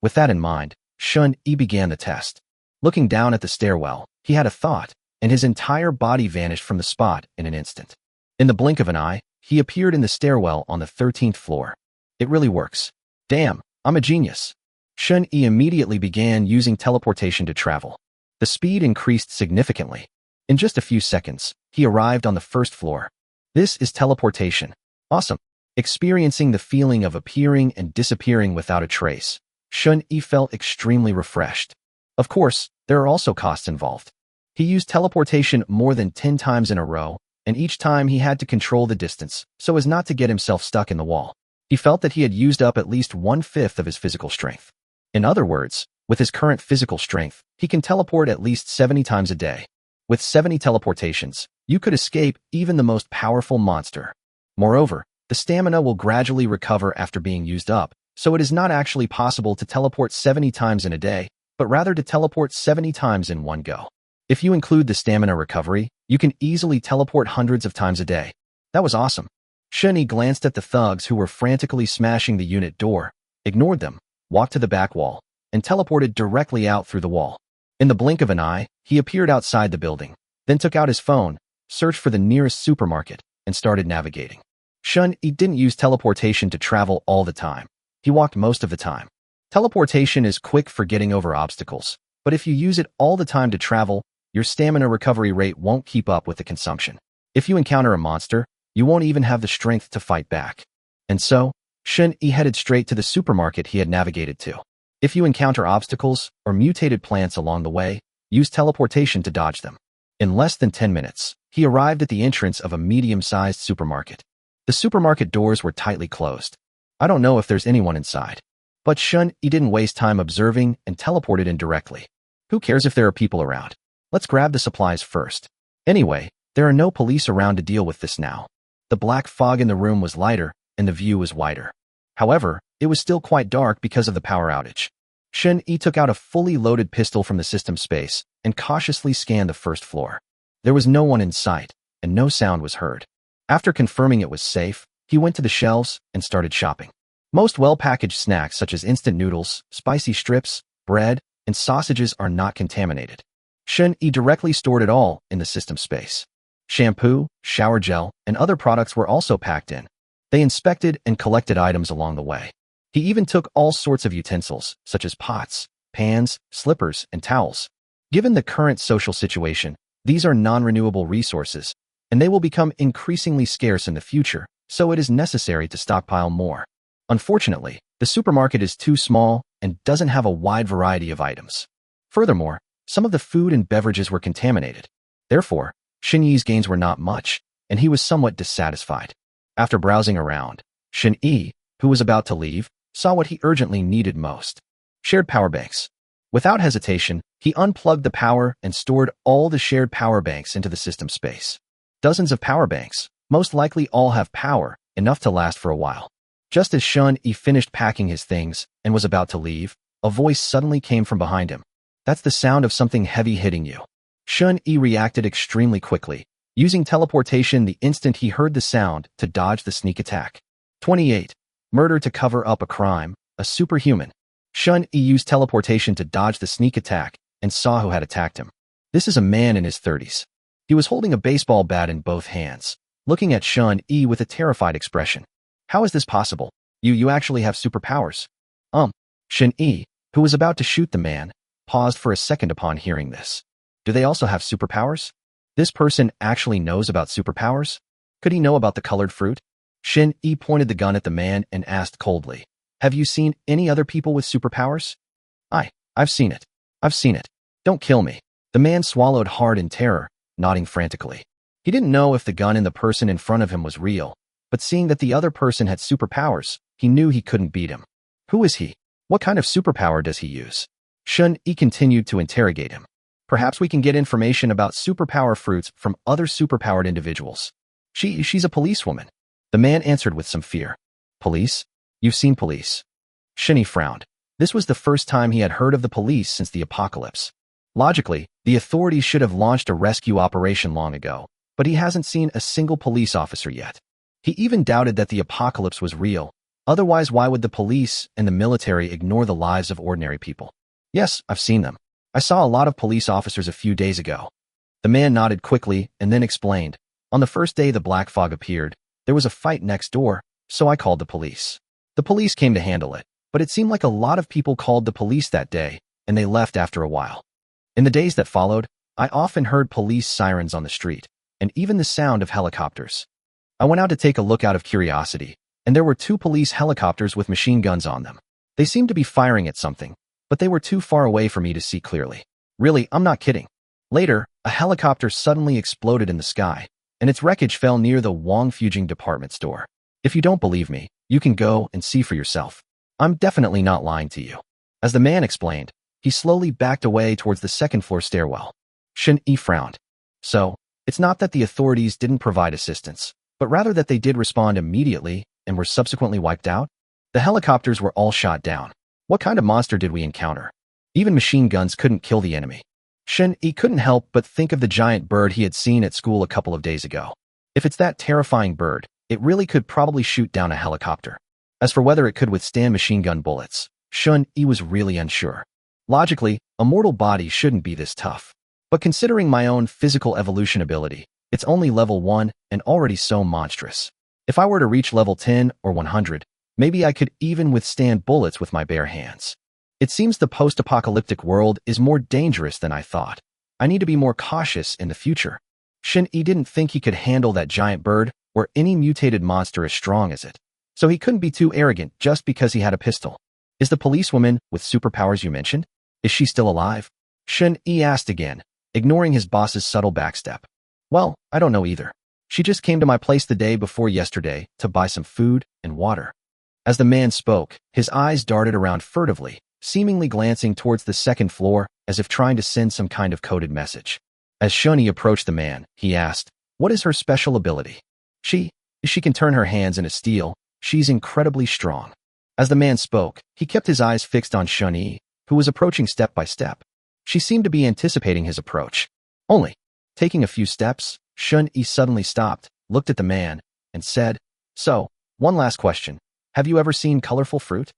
With that in mind, Shun-yi began the test. Looking down at the stairwell, he had a thought, and his entire body vanished from the spot in an instant. In the blink of an eye, he appeared in the stairwell on the 13th floor. It really works. Damn, I'm a genius. Shun-yi immediately began using teleportation to travel. The speed increased significantly. In just a few seconds, he arrived on the first floor. This is teleportation. Awesome. Experiencing the feeling of appearing and disappearing without a trace, Shun-yi felt extremely refreshed. Of course, there are also costs involved. He used teleportation more than 10 times in a row, and each time he had to control the distance so as not to get himself stuck in the wall. He felt that he had used up at least 1/5 of his physical strength. In other words, With his current physical strength, he can teleport at least 70 times a day. With 70 teleportations, you could escape even the most powerful monster. Moreover, the stamina will gradually recover after being used up, so it is not actually possible to teleport 70 times in a day, but rather to teleport 70 times in one go. If you include the stamina recovery, you can easily teleport hundreds of times a day. That was awesome. Shun-Yi glanced at the thugs who were frantically smashing the unit door, ignored them, walked to the back wall, and teleported directly out through the wall. In the blink of an eye, he appeared outside the building, then took out his phone, searched for the nearest supermarket, and started navigating. Shun-Yi didn't use teleportation to travel all the time. He walked most of the time. Teleportation is quick for getting over obstacles, but if you use it all the time to travel, your stamina recovery rate won't keep up with the consumption. If you encounter a monster, you won't even have the strength to fight back. And so, Shun-Yi headed straight to the supermarket he had navigated to. If you encounter obstacles or mutated plants along the way, use teleportation to dodge them. In less than 10 minutes, he arrived at the entrance of a medium-sized supermarket. The supermarket doors were tightly closed. I don't know if there's anyone inside. But Shun-Yi didn't waste time observing and teleported in directly. Who cares if there are people around? Let's grab the supplies first. Anyway, there are no police around to deal with this now. The black fog in the room was lighter, and the view was wider. However, it was still quite dark because of the power outage. Shun-Yi took out a fully loaded pistol from the system space and cautiously scanned the first floor. There was no one in sight, and no sound was heard. After confirming it was safe, he went to the shelves and started shopping. Most well-packaged snacks such as instant noodles, spicy strips, bread, and sausages are not contaminated. Shun-Yi directly stored it all in the system space. Shampoo, shower gel, and other products were also packed in. They inspected and collected items along the way. He even took all sorts of utensils, such as pots, pans, slippers, and towels. Given the current social situation, these are non-renewable resources, and they will become increasingly scarce in the future, so it is necessary to stockpile more. Unfortunately, the supermarket is too small and doesn't have a wide variety of items. Furthermore, some of the food and beverages were contaminated. Therefore, Shun-Yi's gains were not much, and he was somewhat dissatisfied. After browsing around, Shun-Yi, who was about to leave, saw what he urgently needed most: shared power banks. Without hesitation, he unplugged the power and stored all the shared power banks into the system space. Dozens of power banks, most likely all have power, enough to last for a while. Just as Shun-Yi finished packing his things and was about to leave, a voice suddenly came from behind him. That's the sound of something heavy hitting you. Shun-Yi reacted extremely quickly, using teleportation the instant he heard the sound to dodge the sneak attack. 28. Murder to cover up a crime, a superhuman. Shun-Yi used teleportation to dodge the sneak attack and saw who had attacked him. This is a man in his 30s. He was holding a baseball bat in both hands, looking at Shun-Yi with a terrified expression. How is this possible? You actually have superpowers? Shun-Yi, who was about to shoot the man, paused for a second upon hearing this. Do they also have superpowers? This person actually knows about superpowers? Could he know about the colored fruit? Shun-Yi pointed the gun at the man and asked coldly, have you seen any other people with superpowers? I've seen it. I've seen it. Don't kill me. The man swallowed hard in terror, nodding frantically. He didn't know if the gun in the person in front of him was real, but seeing that the other person had superpowers, he knew he couldn't beat him. Who is he? What kind of superpower does he use? Shun-Yi continued to interrogate him. Perhaps we can get information about superpower fruits from other superpowered individuals. She's a policewoman. The man answered with some fear. Police? You've seen police? Shun-Yi frowned. This was the first time he had heard of the police since the apocalypse. Logically, the authorities should have launched a rescue operation long ago, but he hasn't seen a single police officer yet. He even doubted that the apocalypse was real. Otherwise, why would the police and the military ignore the lives of ordinary people? Yes, I've seen them. I saw a lot of police officers a few days ago. The man nodded quickly and then explained. On the first day the black fog appeared, there was a fight next door, so I called the police. The police came to handle it, but it seemed like a lot of people called the police that day, and they left after a while. In the days that followed, I often heard police sirens on the street, and even the sound of helicopters. I went out to take a look out of curiosity, and there were 2 police helicopters with machine guns on them. They seemed to be firing at something, but they were too far away for me to see clearly. Really, I'm not kidding. Later, a helicopter suddenly exploded in the sky, and its wreckage fell near the Wangfujing department store. If you don't believe me, you can go and see for yourself. I'm definitely not lying to you. As the man explained, He slowly backed away towards the second-floor stairwell. Shun-Yi frowned. So, it's not that the authorities didn't provide assistance, but rather that they did respond immediately and were subsequently wiped out? The helicopters were all shot down. What kind of monster did we encounter? Even machine guns couldn't kill the enemy. Shun-Yi couldn't help but think of the giant bird he had seen at school a couple of days ago. If it's that terrifying bird, it really could probably shoot down a helicopter. As for whether it could withstand machine gun bullets, Shun-Yi was really unsure. Logically, a mortal body shouldn't be this tough. But considering my own physical evolution ability, it's only level 1 and already so monstrous. If I were to reach level 10 or 100, maybe I could even withstand bullets with my bare hands. It seems the post-apocalyptic world is more dangerous than I thought. I need to be more cautious in the future. Shun-Yi didn't think he could handle that giant bird or any mutated monster as strong as it. So he couldn't be too arrogant just because he had a pistol. Is the policewoman with superpowers you mentioned? Is she still alive? Shun-Yi asked again, ignoring his boss's subtle backstep. Well, I don't know either. She just came to my place the day before yesterday to buy some food and water. As the man spoke, his eyes darted around furtively, seemingly glancing towards the second floor as if trying to send some kind of coded message. As Shun-Yi approached the man, he asked, "What is her special ability?" She can turn her hands into steel. She's incredibly strong." As the man spoke, he kept his eyes fixed on Shun-Yi, who was approaching step by step. She seemed to be anticipating his approach. Only, taking a few steps, Shun-Yi suddenly stopped, looked at the man, and said, "So, one last question. Have you ever seen colorful fruit?"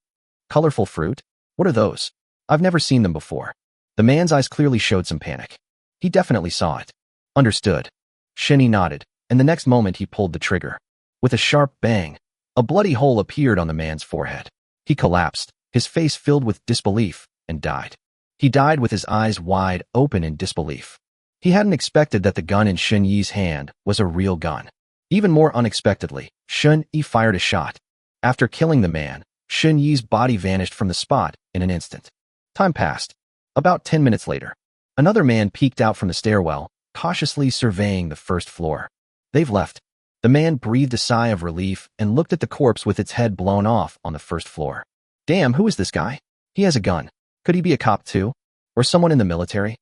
"Colorful fruit? What are those? I've never seen them before." The man's eyes clearly showed some panic. He definitely saw it. Understood. Shun-Yi nodded, and the next moment he pulled the trigger. With a sharp bang, a bloody hole appeared on the man's forehead. He collapsed, his face filled with disbelief, and died. He died with his eyes wide open in disbelief. He hadn't expected that the gun in Shun-Yi's hand was a real gun. Even more unexpectedly, Shun-Yi fired a shot. After killing the man, Shun-Yi's body vanished from the spot in an instant. Time passed. About 10 minutes later, another man peeked out from the stairwell, cautiously surveying the first floor. "They've left." The man breathed a sigh of relief and looked at the corpse with its head blown off on the first floor. "Damn, who is this guy? He has a gun. Could he be a cop too? Or someone in the military?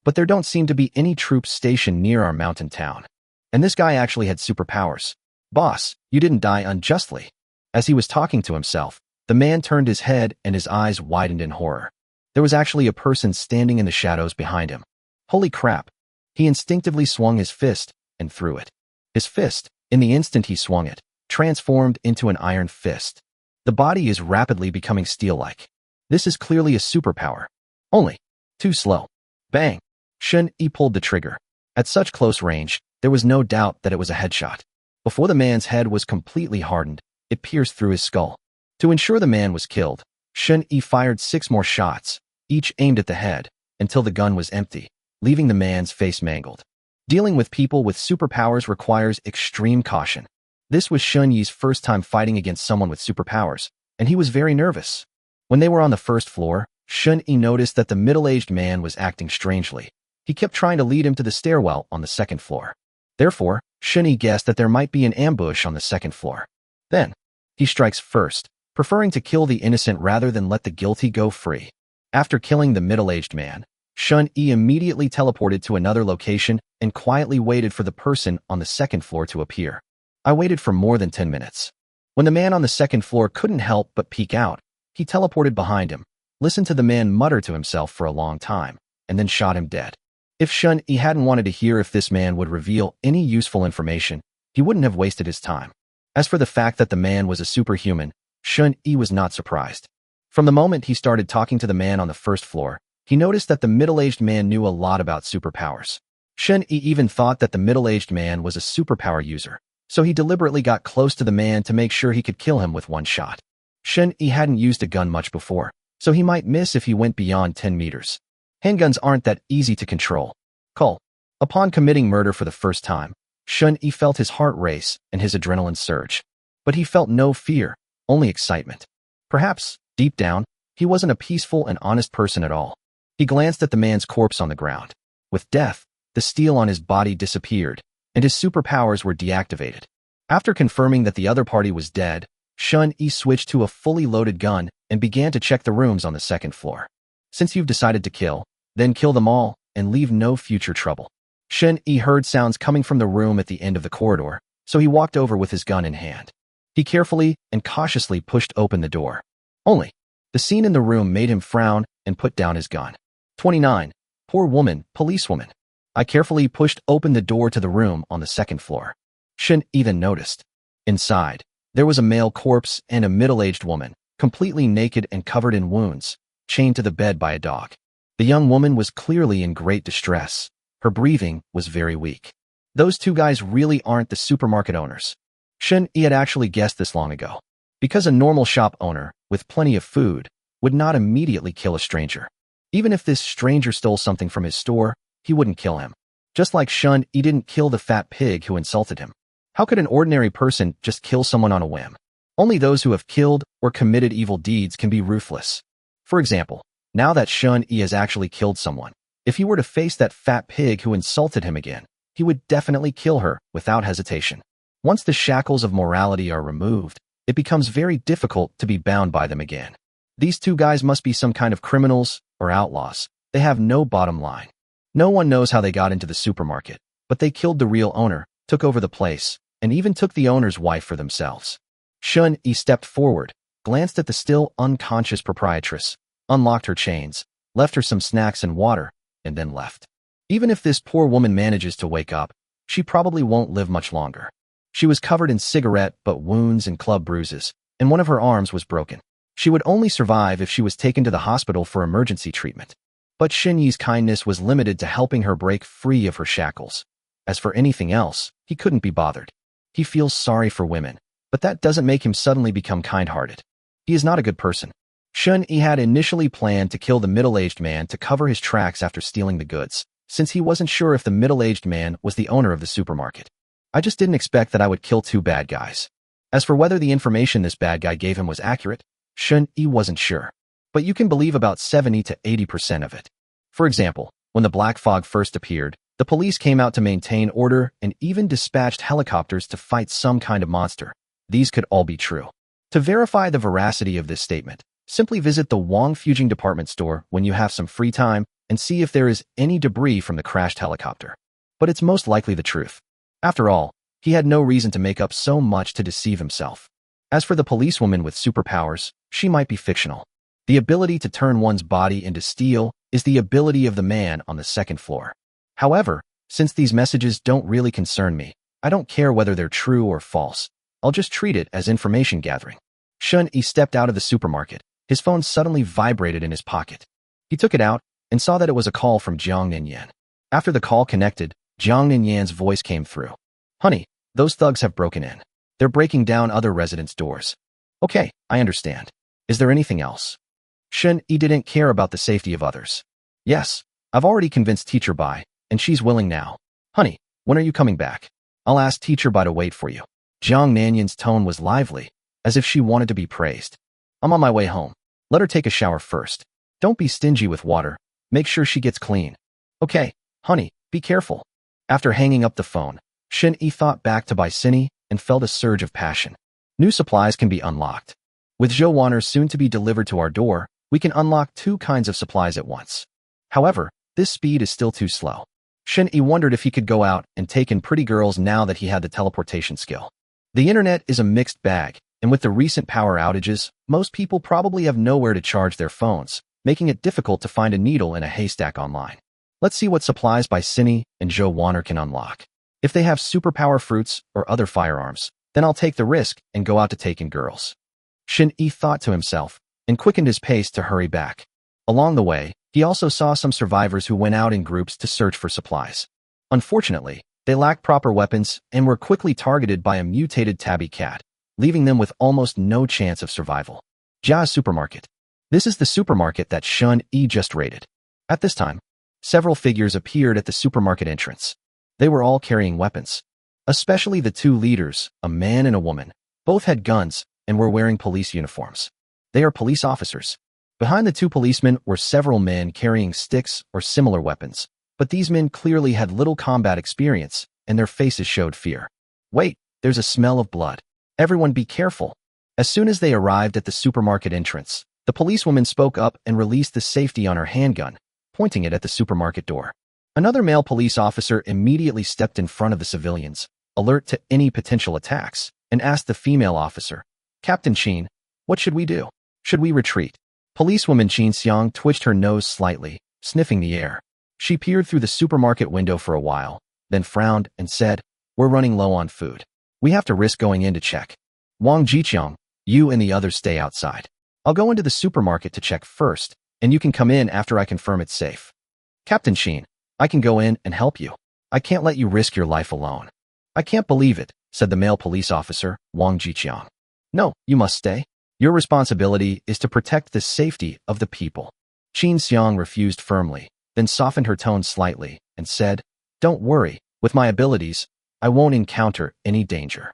But there don't seem to be any troops stationed near our mountain town. And this guy actually had superpowers. Boss, you didn't die unjustly." As he was talking to himself, the man turned his head and his eyes widened in horror. There was actually a person standing in the shadows behind him. Holy crap. He instinctively swung his fist and threw it. His fist, in the instant he swung it, transformed into an iron fist. The body is rapidly becoming steel-like. This is clearly a superpower. Only, too slow. Bang! Shun-Yi pulled the trigger. At such close range, there was no doubt that it was a headshot. Before the man's head was completely hardened, it pierced through his skull. To ensure the man was killed, Shun-Yi fired 6 more shots, each aimed at the head, until the gun was empty, leaving the man's face mangled. Dealing with people with superpowers requires extreme caution. This was Shun-Yi's first time fighting against someone with superpowers, and he was very nervous. When they were on the first floor, Shun-Yi noticed that the middle-aged man was acting strangely. He kept trying to lead him to the stairwell on the second floor. Therefore, Shun-Yi guessed that there might be an ambush on the second floor. Then, he strikes first, preferring to kill the innocent rather than let the guilty go free. After killing the middle-aged man, Shun-Yi immediately teleported to another location and quietly waited for the person on the second floor to appear. I waited for more than 10 minutes. When the man on the second floor couldn't help but peek out, he teleported behind him, listened to the man mutter to himself for a long time, and then shot him dead. If Shun-Yi hadn't wanted to hear if this man would reveal any useful information, he wouldn't have wasted his time. As for the fact that the man was a superhuman, Shun-Yi was not surprised. From the moment he started talking to the man on the first floor, he noticed that the middle-aged man knew a lot about superpowers. Shun-Yi even thought that the middle-aged man was a superpower user, so he deliberately got close to the man to make sure he could kill him with one shot. Shun-Yi hadn't used a gun much before, so he might miss if he went beyond 10 meters. Handguns aren't that easy to control. Upon committing murder for the first time, Shun-Yi felt his heart race and his adrenaline surge. But he felt no fear, only excitement. Perhaps, deep down, he wasn't a peaceful and honest person at all. He glanced at the man's corpse on the ground. With death, the steel on his body disappeared, and his superpowers were deactivated. After confirming that the other party was dead, Shun-Yi switched to a fully loaded gun and began to check the rooms on the second floor. Since you've decided to kill, then kill them all and leave no future trouble. Shen Yi heard sounds coming from the room at the end of the corridor, so he walked over with his gun in hand. He carefully and cautiously pushed open the door. Only, the scene in the room made him frown and put down his gun. 29. Poor woman, policewoman. I carefully pushed open the door to the room on the second floor. Shen Yi then noticed. Inside, there was a male corpse and a middle-aged woman, completely naked and covered in wounds, chained to the bed by a dog. The young woman was clearly in great distress. Her breathing was very weak. Those two guys really aren't the supermarket owners. Shen Yi had actually guessed this long ago. Because a normal shop owner, with plenty of food, would not immediately kill a stranger. Even if this stranger stole something from his store, he wouldn't kill him. Just like Shen Yi didn't kill the fat pig who insulted him. How could an ordinary person just kill someone on a whim? Only those who have killed or committed evil deeds can be ruthless. For example, now that Shen Yi has actually killed someone, if he were to face that fat pig who insulted him again, he would definitely kill her without hesitation. Once the shackles of morality are removed, it becomes very difficult to be bound by them again. These two guys must be some kind of criminals or outlaws. They have no bottom line. No one knows how they got into the supermarket, but they killed the real owner, took over the place, and even took the owner's wife for themselves. Shen Yi stepped forward, glanced at the still unconscious proprietress, unlocked her chains, left her some snacks and water, and then left. Even if this poor woman manages to wake up, she probably won't live much longer. She was covered in cigarette butt wounds and club bruises, and one of her arms was broken. She would only survive if she was taken to the hospital for emergency treatment. But Shen Yi's kindness was limited to helping her break free of her shackles. As for anything else, he couldn't be bothered. He feels sorry for women, but that doesn't make him suddenly become kind-hearted. He is not a good person. Shen Yi had initially planned to kill the middle-aged man to cover his tracks after stealing the goods, since he wasn't sure if the middle-aged man was the owner of the supermarket. I just didn't expect that I would kill two bad guys. As for whether the information this bad guy gave him was accurate, Shen Yi wasn't sure. But you can believe about 70 to 80% of it. For example, when the black fog first appeared, the police came out to maintain order and even dispatched helicopters to fight some kind of monster. These could all be true. To verify the veracity of this statement, simply visit the Wang Fujing department store when you have some free time and see if there is any debris from the crashed helicopter. But it's most likely the truth. After all, he had no reason to make up so much to deceive himself. As for the policewoman with superpowers, she might be fictional. The ability to turn one's body into steel is the ability of the man on the second floor. However, since these messages don't really concern me, I don't care whether they're true or false. I'll just treat it as information gathering. Shen Yi stepped out of the supermarket. His phone suddenly vibrated in his pocket. He took it out and saw that it was a call from Jiang Ningyan. After the call connected, Jiang Ningyan's voice came through. Honey, those thugs have broken in. They're breaking down other residents' doors. Okay, I understand. Is there anything else? Shen Yi didn't care about the safety of others. Yes, I've already convinced Teacher Bai, and she's willing now. Honey, when are you coming back? I'll ask Teacher Bai to wait for you. Jiang Ningyan's tone was lively, as if she wanted to be praised. I'm on my way home. Let her take a shower first. Don't be stingy with water. Make sure she gets clean. Okay, honey, be careful. After hanging up the phone, Shen Yi thought back to Bai Sini and felt a surge of passion. New supplies can be unlocked. With Zhou Waners soon to be delivered to our door, we can unlock 2 kinds of supplies at once. However, this speed is still too slow. Shen Yi wondered if he could go out and take in pretty girls now that he had the teleportation skill. The internet is a mixed bag, and with the recent power outages, most people probably have nowhere to charge their phones, making it difficult to find a needle in a haystack online. Let's see what supplies Bai Sini and Zhou Waner can unlock. If they have superpower fruits or other firearms, then I'll take the risk and go out to take in girls. Shen Yi thought to himself and quickened his pace to hurry back. Along the way, he also saw some survivors who went out in groups to search for supplies. Unfortunately, they lacked proper weapons and were quickly targeted by a mutated tabby cat, leaving them with almost no chance of survival. Jia Supermarket. This is the supermarket that Shen Yi just raided. At this time, several figures appeared at the supermarket entrance. They were all carrying weapons. Especially the 2 leaders, a man and a woman. Both had guns and were wearing police uniforms. They are police officers. Behind the 2 policemen were several men carrying sticks or similar weapons, but these men clearly had little combat experience and their faces showed fear. Wait, there's a smell of blood. Everyone be careful. As soon as they arrived at the supermarket entrance, The policewoman spoke up and released the safety on her handgun, pointing it at the supermarket door. Another male police officer immediately stepped in front of the civilians, alert to any potential attacks, and asked the female officer, "Captain Chin, what should we do? Should we retreat?" Policewoman Chin Xiang twitched her nose slightly, sniffing the air. She peered through the supermarket window for a while, then frowned and said, "We're running low on food. We have to risk going in to check. Wang Jiqiang, you and the others stay outside. I'll go into the supermarket to check first, and you can come in after I confirm it's safe." "Captain Chin, I can go in and help you. I can't let you risk your life alone." "I can't believe it," said the male police officer, Wang Jiqiang. "No, you must stay. Your responsibility is to protect the safety of the people." Qin Xiang refused firmly, then softened her tone slightly and said, "Don't worry, with my abilities, I won't encounter any danger.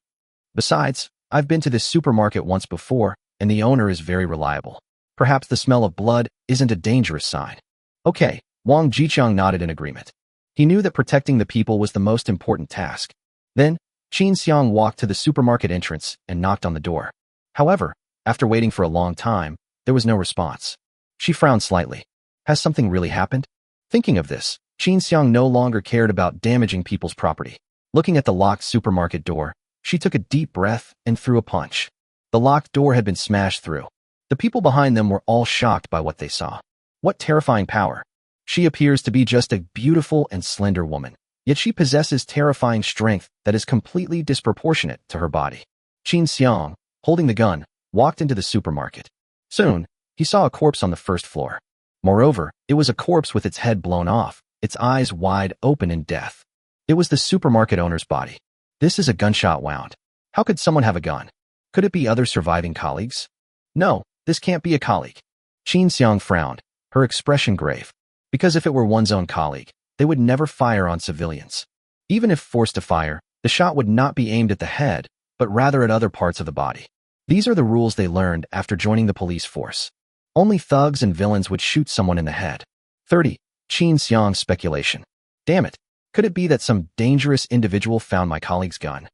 Besides, I've been to this supermarket once before, and the owner is very reliable. Perhaps the smell of blood isn't a dangerous sign." "Okay," Wang Jiqiang nodded in agreement. He knew that protecting the people was the most important task. Then, Qin Xiang walked to the supermarket entrance and knocked on the door. However, after waiting for a long time, there was no response. She frowned slightly. Has something really happened? Thinking of this, Qin Xiang no longer cared about damaging people's property. Looking at the locked supermarket door, she took a deep breath and threw a punch. The locked door had been smashed through. The people behind them were all shocked by what they saw. What terrifying power! She appears to be just a beautiful and slender woman, yet she possesses terrifying strength that is completely disproportionate to her body. Qin Xiang, holding the gun, walked into the supermarket. Soon, he saw a corpse on the first floor. Moreover, it was a corpse with its head blown off, its eyes wide open in death. It was the supermarket owner's body. This is a gunshot wound. How could someone have a gun? Could it be other surviving colleagues? No, this can't be a colleague. Qin Xiang frowned, her expression grave. Because if it were one's own colleague, they would never fire on civilians. Even if forced to fire, the shot would not be aimed at the head, but rather at other parts of the body. These are the rules they learned after joining the police force. Only thugs and villains would shoot someone in the head. 30. Qin Xiang's speculation. Damn it. Could it be that some dangerous individual found my colleague's gun?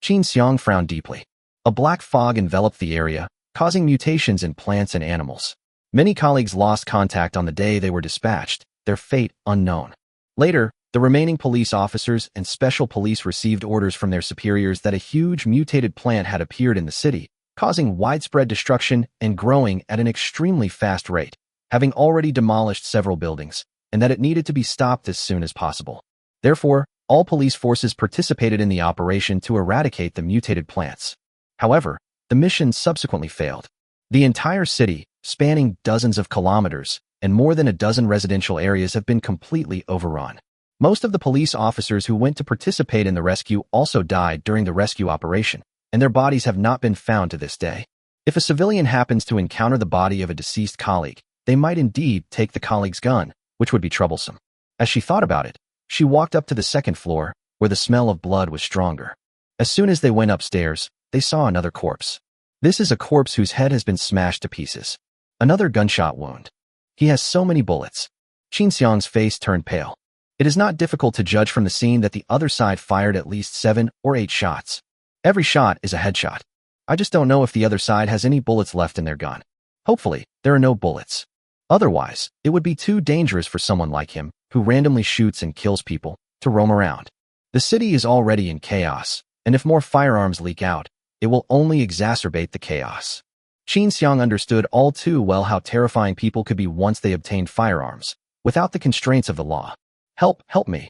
Qin Xiang frowned deeply. A black fog enveloped the area, causing mutations in plants and animals. Many colleagues lost contact on the day they were dispatched, their fate unknown. Later, the remaining police officers and special police received orders from their superiors that a huge mutated plant had appeared in the city, causing widespread destruction and growing at an extremely fast rate, having already demolished several buildings, and that it needed to be stopped as soon as possible. Therefore, all police forces participated in the operation to eradicate the mutated plants. However, the mission subsequently failed. The entire city, spanning dozens of kilometers, and more than a dozen residential areas have been completely overrun. Most of the police officers who went to participate in the rescue also died during the rescue operation, and their bodies have not been found to this day. If a civilian happens to encounter the body of a deceased colleague, they might indeed take the colleague's gun, which would be troublesome. As she thought about it, she walked up to the second floor, where the smell of blood was stronger. As soon as they went upstairs, they saw another corpse. This is a corpse whose head has been smashed to pieces. Another gunshot wound. He has so many bullets. Qin Xiang's face turned pale. It is not difficult to judge from the scene that the other side fired at least 7 or 8 shots. Every shot is a headshot. I just don't know if the other side has any bullets left in their gun. Hopefully, there are no bullets. Otherwise, it would be too dangerous for someone like him, who randomly shoots and kills people, to roam around. The city is already in chaos, and if more firearms leak out, it will only exacerbate the chaos. Qin Xiang understood all too well how terrifying people could be once they obtained firearms, without the constraints of the law. Help me.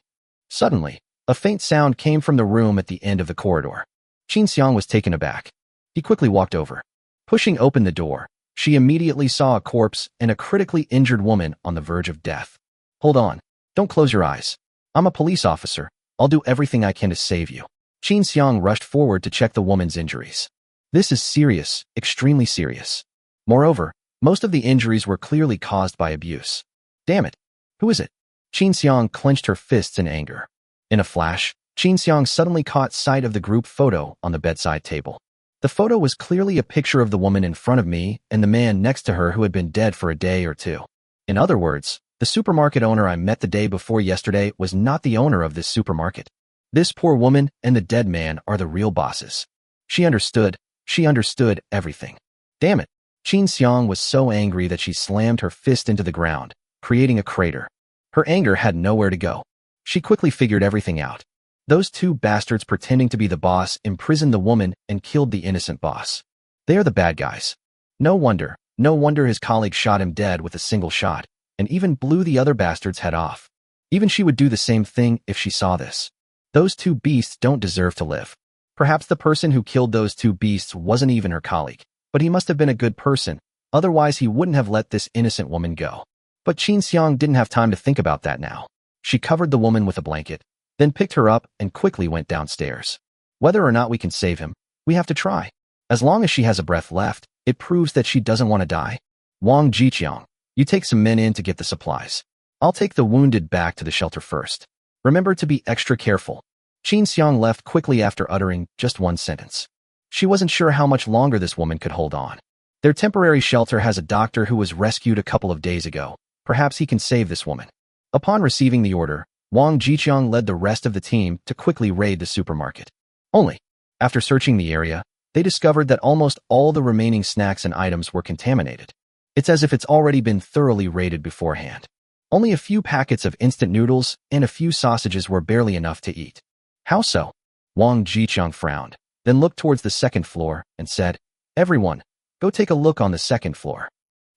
Suddenly, a faint sound came from the room at the end of the corridor. Qin Xiang was taken aback. He quickly walked over. Pushing open the door, she immediately saw a corpse and a critically injured woman on the verge of death. Hold on. Don't close your eyes. I'm a police officer. I'll do everything I can to save you. Qin Xiang rushed forward to check the woman's injuries. This is serious, extremely serious. Moreover, most of the injuries were clearly caused by abuse. Damn it. Who is it? Qin Xiang clenched her fists in anger. In a flash, Qin Xiang suddenly caught sight of the group photo on the bedside table. The photo was clearly a picture of the woman in front of me and the man next to her who had been dead for a day or two. In other words, the supermarket owner I met the day before yesterday was not the owner of this supermarket. This poor woman and the dead man are the real bosses. She understood everything. Damn it. Qin Xiang was so angry that she slammed her fist into the ground, creating a crater. Her anger had nowhere to go. She quickly figured everything out. Those two bastards pretending to be the boss imprisoned the woman and killed the innocent boss. They are the bad guys. No wonder his colleague shot him dead with a single shot, and even blew the other bastard's head off. Even she would do the same thing if she saw this. Those two beasts don't deserve to live. Perhaps the person who killed those two beasts wasn't even her colleague, but he must have been a good person, otherwise he wouldn't have let this innocent woman go. But Qin Xiang didn't have time to think about that now. She covered the woman with a blanket, then picked her up and quickly went downstairs. Whether or not we can save him, we have to try. As long as she has a breath left, it proves that she doesn't want to die. Wang Jiqiang, you take some men in to get the supplies. I'll take the wounded back to the shelter first. Remember to be extra careful. Qin Xiang left quickly after uttering just one sentence. She wasn't sure how much longer this woman could hold on. Their temporary shelter has a doctor who was rescued a couple of days ago. Perhaps he can save this woman. Upon receiving the order, Wang Jiqiang led the rest of the team to quickly raid the supermarket. Only, after searching the area, they discovered that almost all the remaining snacks and items were contaminated. It's as if it's already been thoroughly raided beforehand. Only a few packets of instant noodles and a few sausages were barely enough to eat. How so? Wang Jiqiang frowned, then looked towards the second floor and said, "Everyone, go take a look on the second floor.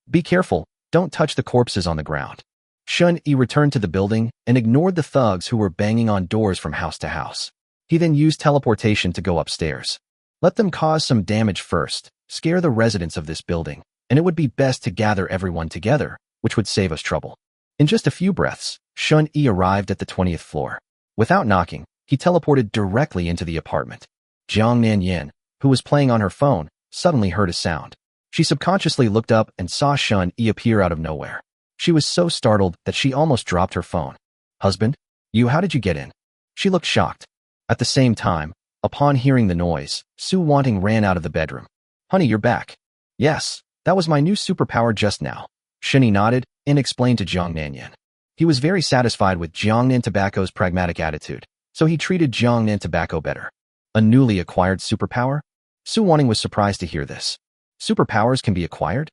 Be careful, don't touch the corpses on the ground." Shun Yi returned to the building and ignored the thugs who were banging on doors from house to house. He then used teleportation to go upstairs. Let them cause some damage first, scare the residents of this building, and it would be best to gather everyone together, which would save us trouble. In just a few breaths, Shun Yi arrived at the 20th floor. Without knocking, he teleported directly into the apartment. Jiang Nanyan, who was playing on her phone, suddenly heard a sound. She subconsciously looked up and saw Shun Yi appear out of nowhere. She was so startled that she almost dropped her phone. "Husband? How did you get in?" She looked shocked. At the same time, upon hearing the noise, Su Wanting ran out of the bedroom. "Honey, you're back." "Yes, that was my new superpower just now." Shuni nodded and explained to Jiang Nanyan. He was very satisfied with Jiang Nan Tobacco's pragmatic attitude, so he treated Jiang Nan Tobacco better. A newly acquired superpower? Su Wanting was surprised to hear this. Superpowers can be acquired?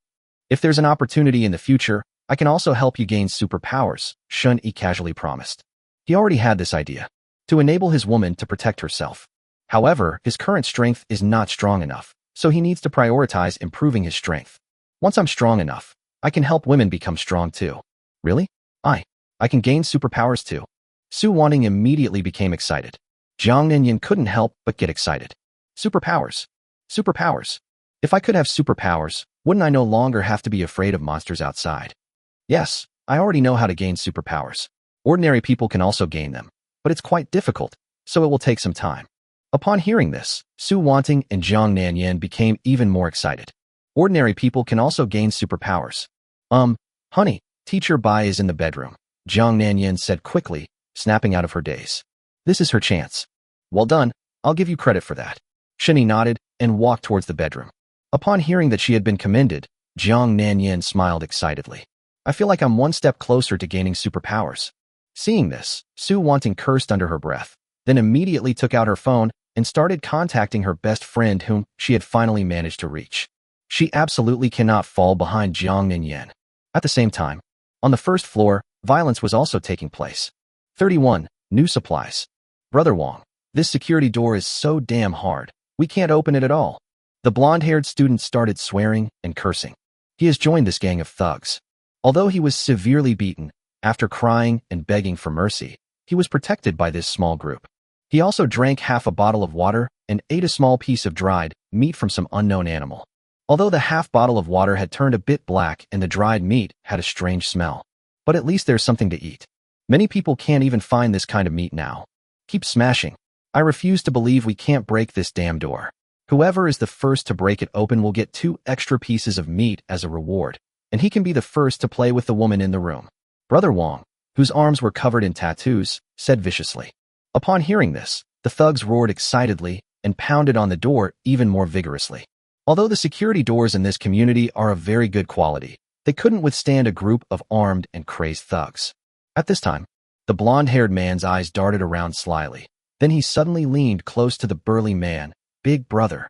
If there's an opportunity in the future, I can also help you gain superpowers, Shun Yi casually promised. He already had this idea, to enable his woman to protect herself. However, his current strength is not strong enough, so he needs to prioritize improving his strength. Once I'm strong enough, I can help women become strong too. Really? I can gain superpowers too. Su Wanting immediately became excited. Jiang Nanyan couldn't help but get excited. Superpowers. Superpowers. If I could have superpowers, wouldn't I no longer have to be afraid of monsters outside? Yes, I already know how to gain superpowers. Ordinary people can also gain them, but it's quite difficult, so it will take some time. Upon hearing this, Su Wanting and Jiang Nanyan became even more excited. Ordinary people can also gain superpowers. Honey, Teacher Bai is in the bedroom, Jiang Nanyan said quickly, snapping out of her daze. This is her chance. Well done, I'll give you credit for that. Shini nodded and walked towards the bedroom. Upon hearing that she had been commended, Jiang Nanyan smiled excitedly. I feel like I'm one step closer to gaining superpowers. Seeing this, Su Wanting cursed under her breath, then immediately took out her phone and started contacting her best friend whom she had finally managed to reach. She absolutely cannot fall behind Jiang Nanyan. At the same time, on the first floor, violence was also taking place. 31. New supplies. Brother Wang, this security door is so damn hard, we can't open it at all. The blonde-haired student started swearing and cursing. He has joined this gang of thugs. Although he was severely beaten, after crying and begging for mercy, he was protected by this small group. He also drank half a bottle of water and ate a small piece of dried meat from some unknown animal. Although the half bottle of water had turned a bit black and the dried meat had a strange smell. But at least there's something to eat. Many people can't even find this kind of meat now. Keep smashing. I refuse to believe we can't break this damn door. Whoever is the first to break it open will get 2 extra pieces of meat as a reward, and he can be the first to play with the woman in the room. Brother Wang, whose arms were covered in tattoos, said viciously. Upon hearing this, the thugs roared excitedly and pounded on the door even more vigorously. Although the security doors in this community are of very good quality, they couldn't withstand a group of armed and crazed thugs. At this time, the blonde-haired man's eyes darted around slyly. Then he suddenly leaned close to the burly man. Big brother.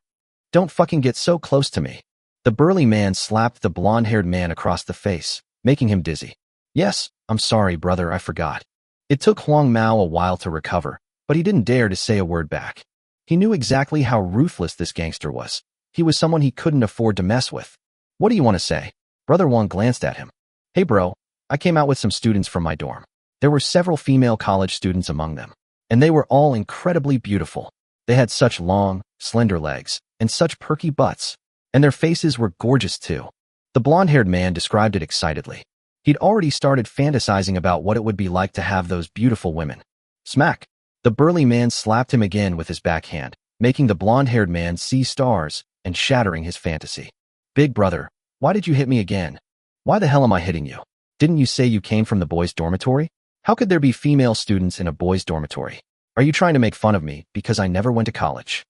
Don't fucking get so close to me. The burly man slapped the blonde-haired man across the face, making him dizzy. Yes, I'm sorry, brother, I forgot. It took Huang Mao a while to recover, but he didn't dare to say a word back. He knew exactly how ruthless this gangster was. He was someone he couldn't afford to mess with. What do you want to say? Brother Wang glanced at him. Hey bro, I came out with some students from my dorm. There were several female college students among them, and they were all incredibly beautiful. They had such long, slender legs, and such perky butts, and their faces were gorgeous too. The blonde-haired man described it excitedly. He'd already started fantasizing about what it would be like to have those beautiful women. Smack! The burly man slapped him again with his backhand, making the blonde-haired man see stars and shattering his fantasy. Big brother, why did you hit me again? Why the hell am I hitting you? Didn't you say you came from the boys' dormitory? How could there be female students in a boys' dormitory? Are you trying to make fun of me because I never went to college?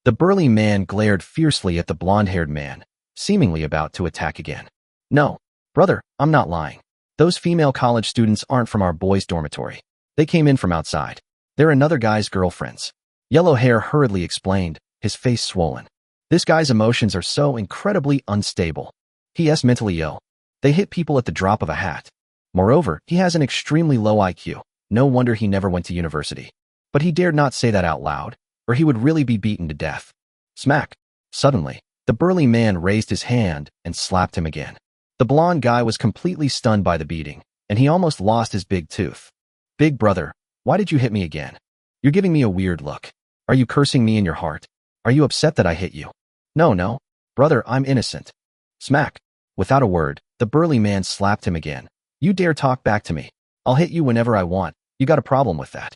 The burly man glared fiercely at the blonde-haired man, seemingly about to attack again. No, brother, I'm not lying. Those female college students aren't from our boys' dormitory. They came in from outside. They're another guy's girlfriends. Yellow Hair hurriedly explained, his face swollen. This guy's emotions are so incredibly unstable. He is mentally ill. They hit people at the drop of a hat. Moreover, he has an extremely low IQ. No wonder he never went to university. But he dared not say that out loud, or he would really be beaten to death. Smack! Suddenly, the burly man raised his hand and slapped him again. The blonde guy was completely stunned by the beating, and he almost lost his big tooth. Big brother, why did you hit me again? You're giving me a weird look. Are you cursing me in your heart? Are you upset that I hit you? No. Brother, I'm innocent. Smack! Without a word, the burly man slapped him again. You dare talk back to me. I'll hit you whenever I want. You got a problem with that?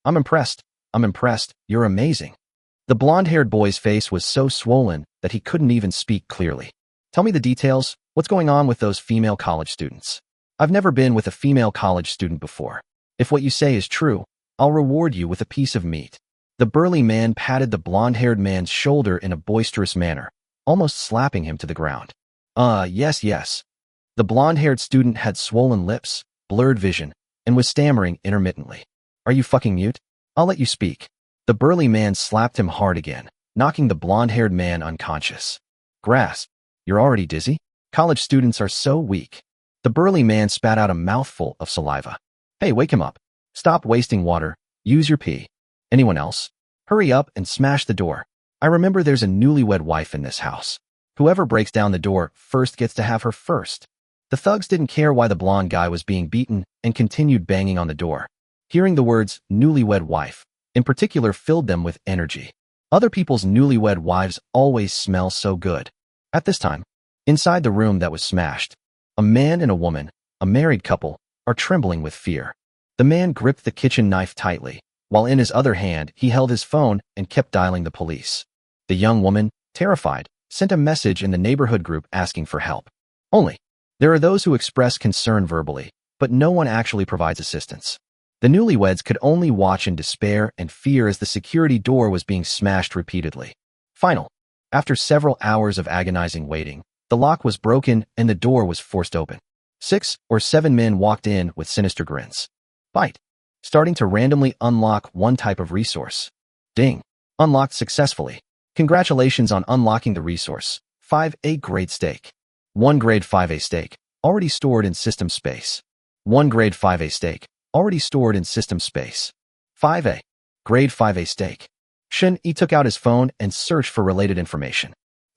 I'm impressed. You're amazing. The blonde-haired boy's face was so swollen that he couldn't even speak clearly. Tell me the details. What's going on with those female college students? I've never been with a female college student before. If what you say is true, I'll reward you with a piece of meat. The burly man patted the blonde-haired man's shoulder in a boisterous manner, almost slapping him to the ground. Yes. The blonde-haired student had swollen lips, blurred vision, and was stammering intermittently. Are you fucking mute? I'll let you speak. The burly man slapped him hard again, knocking the blonde-haired man unconscious. Grass, you're already dizzy? College students are so weak. The burly man spat out a mouthful of saliva. Hey, wake him up. Stop wasting water. Use your pee. Anyone else? Hurry up and smash the door. I remember there's a newlywed wife in this house. Whoever breaks down the door first gets to have her first. The thugs didn't care why the blonde guy was being beaten and continued banging on the door. Hearing the words newlywed wife, in particular, filled them with energy. Other people's newlywed wives always smell so good. At this time, inside the room that was smashed, a man and a woman, a married couple, are trembling with fear. The man gripped the kitchen knife tightly, while in his other hand he held his phone and kept dialing the police. The young woman, terrified, sent a message in the neighborhood group asking for help. Only, there are those who express concern verbally, but no one actually provides assistance. The newlyweds could only watch in despair and fear as the security door was being smashed repeatedly. Finally, after several hours of agonizing waiting, the lock was broken and the door was forced open. 6 or 7 men walked in with sinister grins. Bite. Starting to randomly unlock one type of resource. Ding. Unlocked successfully. Congratulations on unlocking the resource. 5A grade steak. 1 grade 5A steak, already stored in system space. 1 grade 5A steak, already stored in system space. 5A. Grade 5A steak. Shen Yi took out his phone and searched for related information.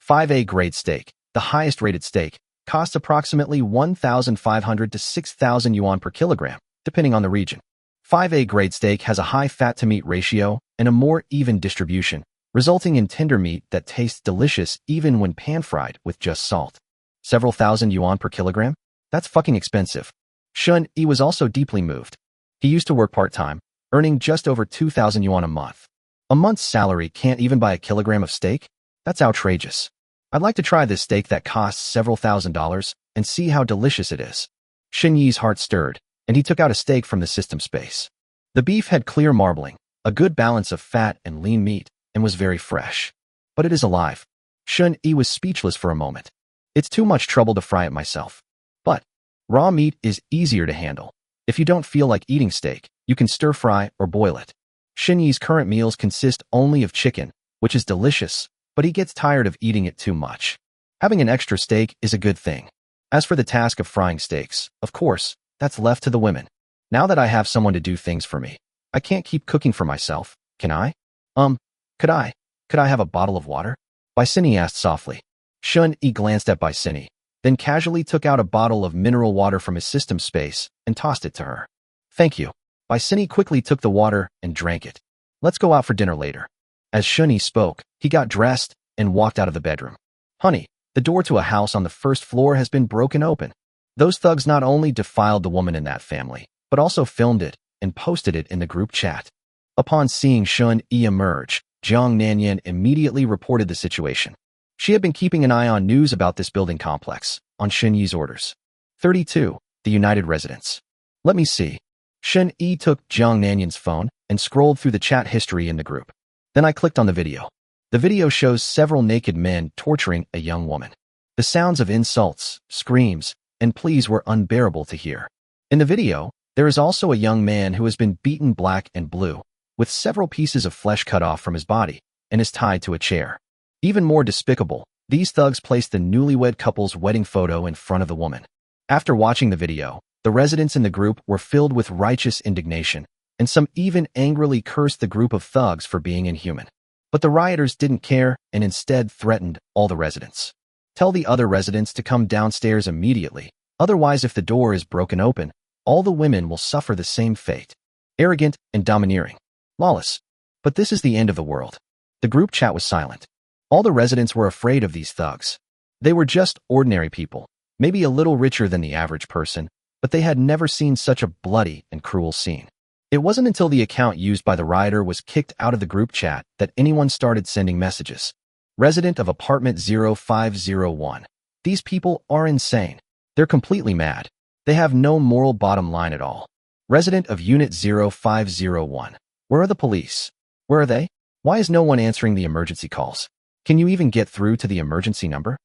5A grade steak, the highest rated steak, costs approximately 1,500 to 6,000 yuan per kilogram, depending on the region. 5A grade steak has a high fat-to-meat ratio and a more even distribution, resulting in tender meat that tastes delicious even when pan-fried with just salt. Several thousand yuan per kilogram? That's fucking expensive. Shun Yi was also deeply moved. He used to work part-time, earning just over 2,000 yuan a month. A month's salary can't even buy a kilogram of steak? That's outrageous. I'd like to try this steak that costs several $1,000s and see how delicious it is. Shen Yi's heart stirred, and he took out a steak from the system space. The beef had clear marbling, a good balance of fat and lean meat, and was very fresh. But it is alive. Shun Yi was speechless for a moment. It's too much trouble to fry it myself. But raw meat is easier to handle. If you don't feel like eating steak, you can stir-fry or boil it. Shen Yi's current meals consist only of chicken, which is delicious, but he gets tired of eating it too much. Having an extra steak is a good thing. As for the task of frying steaks, of course, that's left to the women. Now that I have someone to do things for me, I can't keep cooking for myself, can I? Could I? Could I have a bottle of water? Baisini asked softly. Shun-Yi glanced at Baisini, then casually took out a bottle of mineral water from his system space and tossed it to her. Thank you. Baisini quickly took the water and drank it. Let's go out for dinner later. As Shun-Yi spoke, he got dressed and walked out of the bedroom. Honey, the door to a house on the first floor has been broken open. Those thugs not only defiled the woman in that family, but also filmed it and posted it in the group chat. Upon seeing Shun-Yi emerge, Jiang Nanyan immediately reported the situation. She had been keeping an eye on news about this building complex, on Shun-Yi's orders. 32. The United Residence. Let me see. Shun-Yi took Jiang Nanyan's phone and scrolled through the chat history in the group. Then I clicked on the video. The video shows several naked men torturing a young woman. The sounds of insults, screams, and pleas were unbearable to hear. In the video, there is also a young man who has been beaten black and blue, with several pieces of flesh cut off from his body, and is tied to a chair. Even more despicable, these thugs placed the newlywed couple's wedding photo in front of the woman. After watching the video, the residents in the group were filled with righteous indignation, and some even angrily cursed the group of thugs for being inhuman. But the rioters didn't care and instead threatened all the residents. Tell the other residents to come downstairs immediately, otherwise if the door is broken open, all the women will suffer the same fate. Arrogant and domineering. Lawless. But this is the end of the world. The group chat was silent. All the residents were afraid of these thugs. They were just ordinary people, maybe a little richer than the average person, but they had never seen such a bloody and cruel scene. It wasn't until the account used by the rioter was kicked out of the group chat that anyone started sending messages. Resident of apartment 0501. These people are insane. They're completely mad. They have no moral bottom line at all. Resident of unit 0501. Where are the police? Where are they? Why is no one answering the emergency calls? Can you even get through to the emergency number?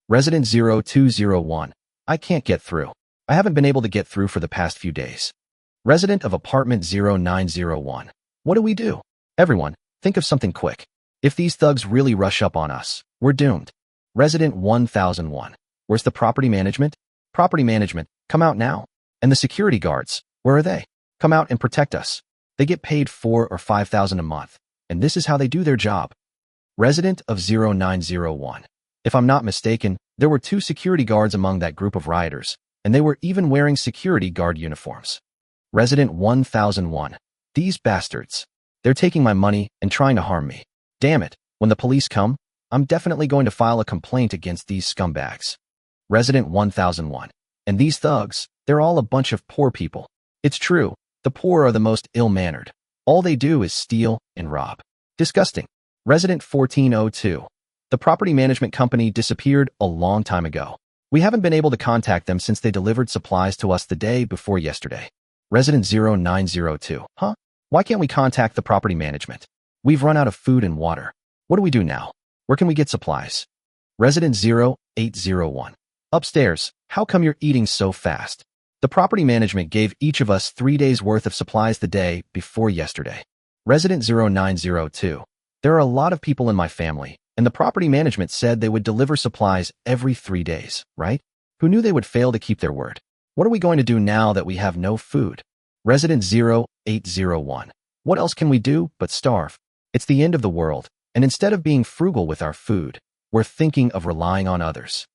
Resident 0201. I can't get through. I haven't been able to get through for the past few days. Resident of apartment 0901. What do we do? Everyone, think of something quick. If these thugs really rush up on us, we're doomed. Resident 1001. Where's the property management? Property management, come out now. And the security guards, where are they? Come out and protect us. They get paid $4,000 or $5,000 a month, and this is how they do their job. Resident of 0901. If I'm not mistaken, there were 2 security guards among that group of rioters, and they were even wearing security guard uniforms. Resident 1001. These bastards. They're taking my money and trying to harm me. Damn it, when the police come, I'm definitely going to file a complaint against these scumbags. Resident 1001. And these thugs, they're all a bunch of poor people. It's true, the poor are the most ill-mannered. All they do is steal and rob. Disgusting. Resident 1402. The property management company disappeared a long time ago. We haven't been able to contact them since they delivered supplies to us the day before yesterday. Resident 0902. Huh? Why can't we contact the property management? We've run out of food and water. What do we do now? Where can we get supplies? Resident 0801. Upstairs. How come you're eating so fast? The property management gave each of us 3 days' worth of supplies the day before yesterday. Resident 0902. There are a lot of people in my family, and the property management said they would deliver supplies every 3 days, right? Who knew they would fail to keep their word? What are we going to do now that we have no food? Resident 0801. What else can we do but starve? It's the end of the world, and instead of being frugal with our food, we're thinking of relying on others.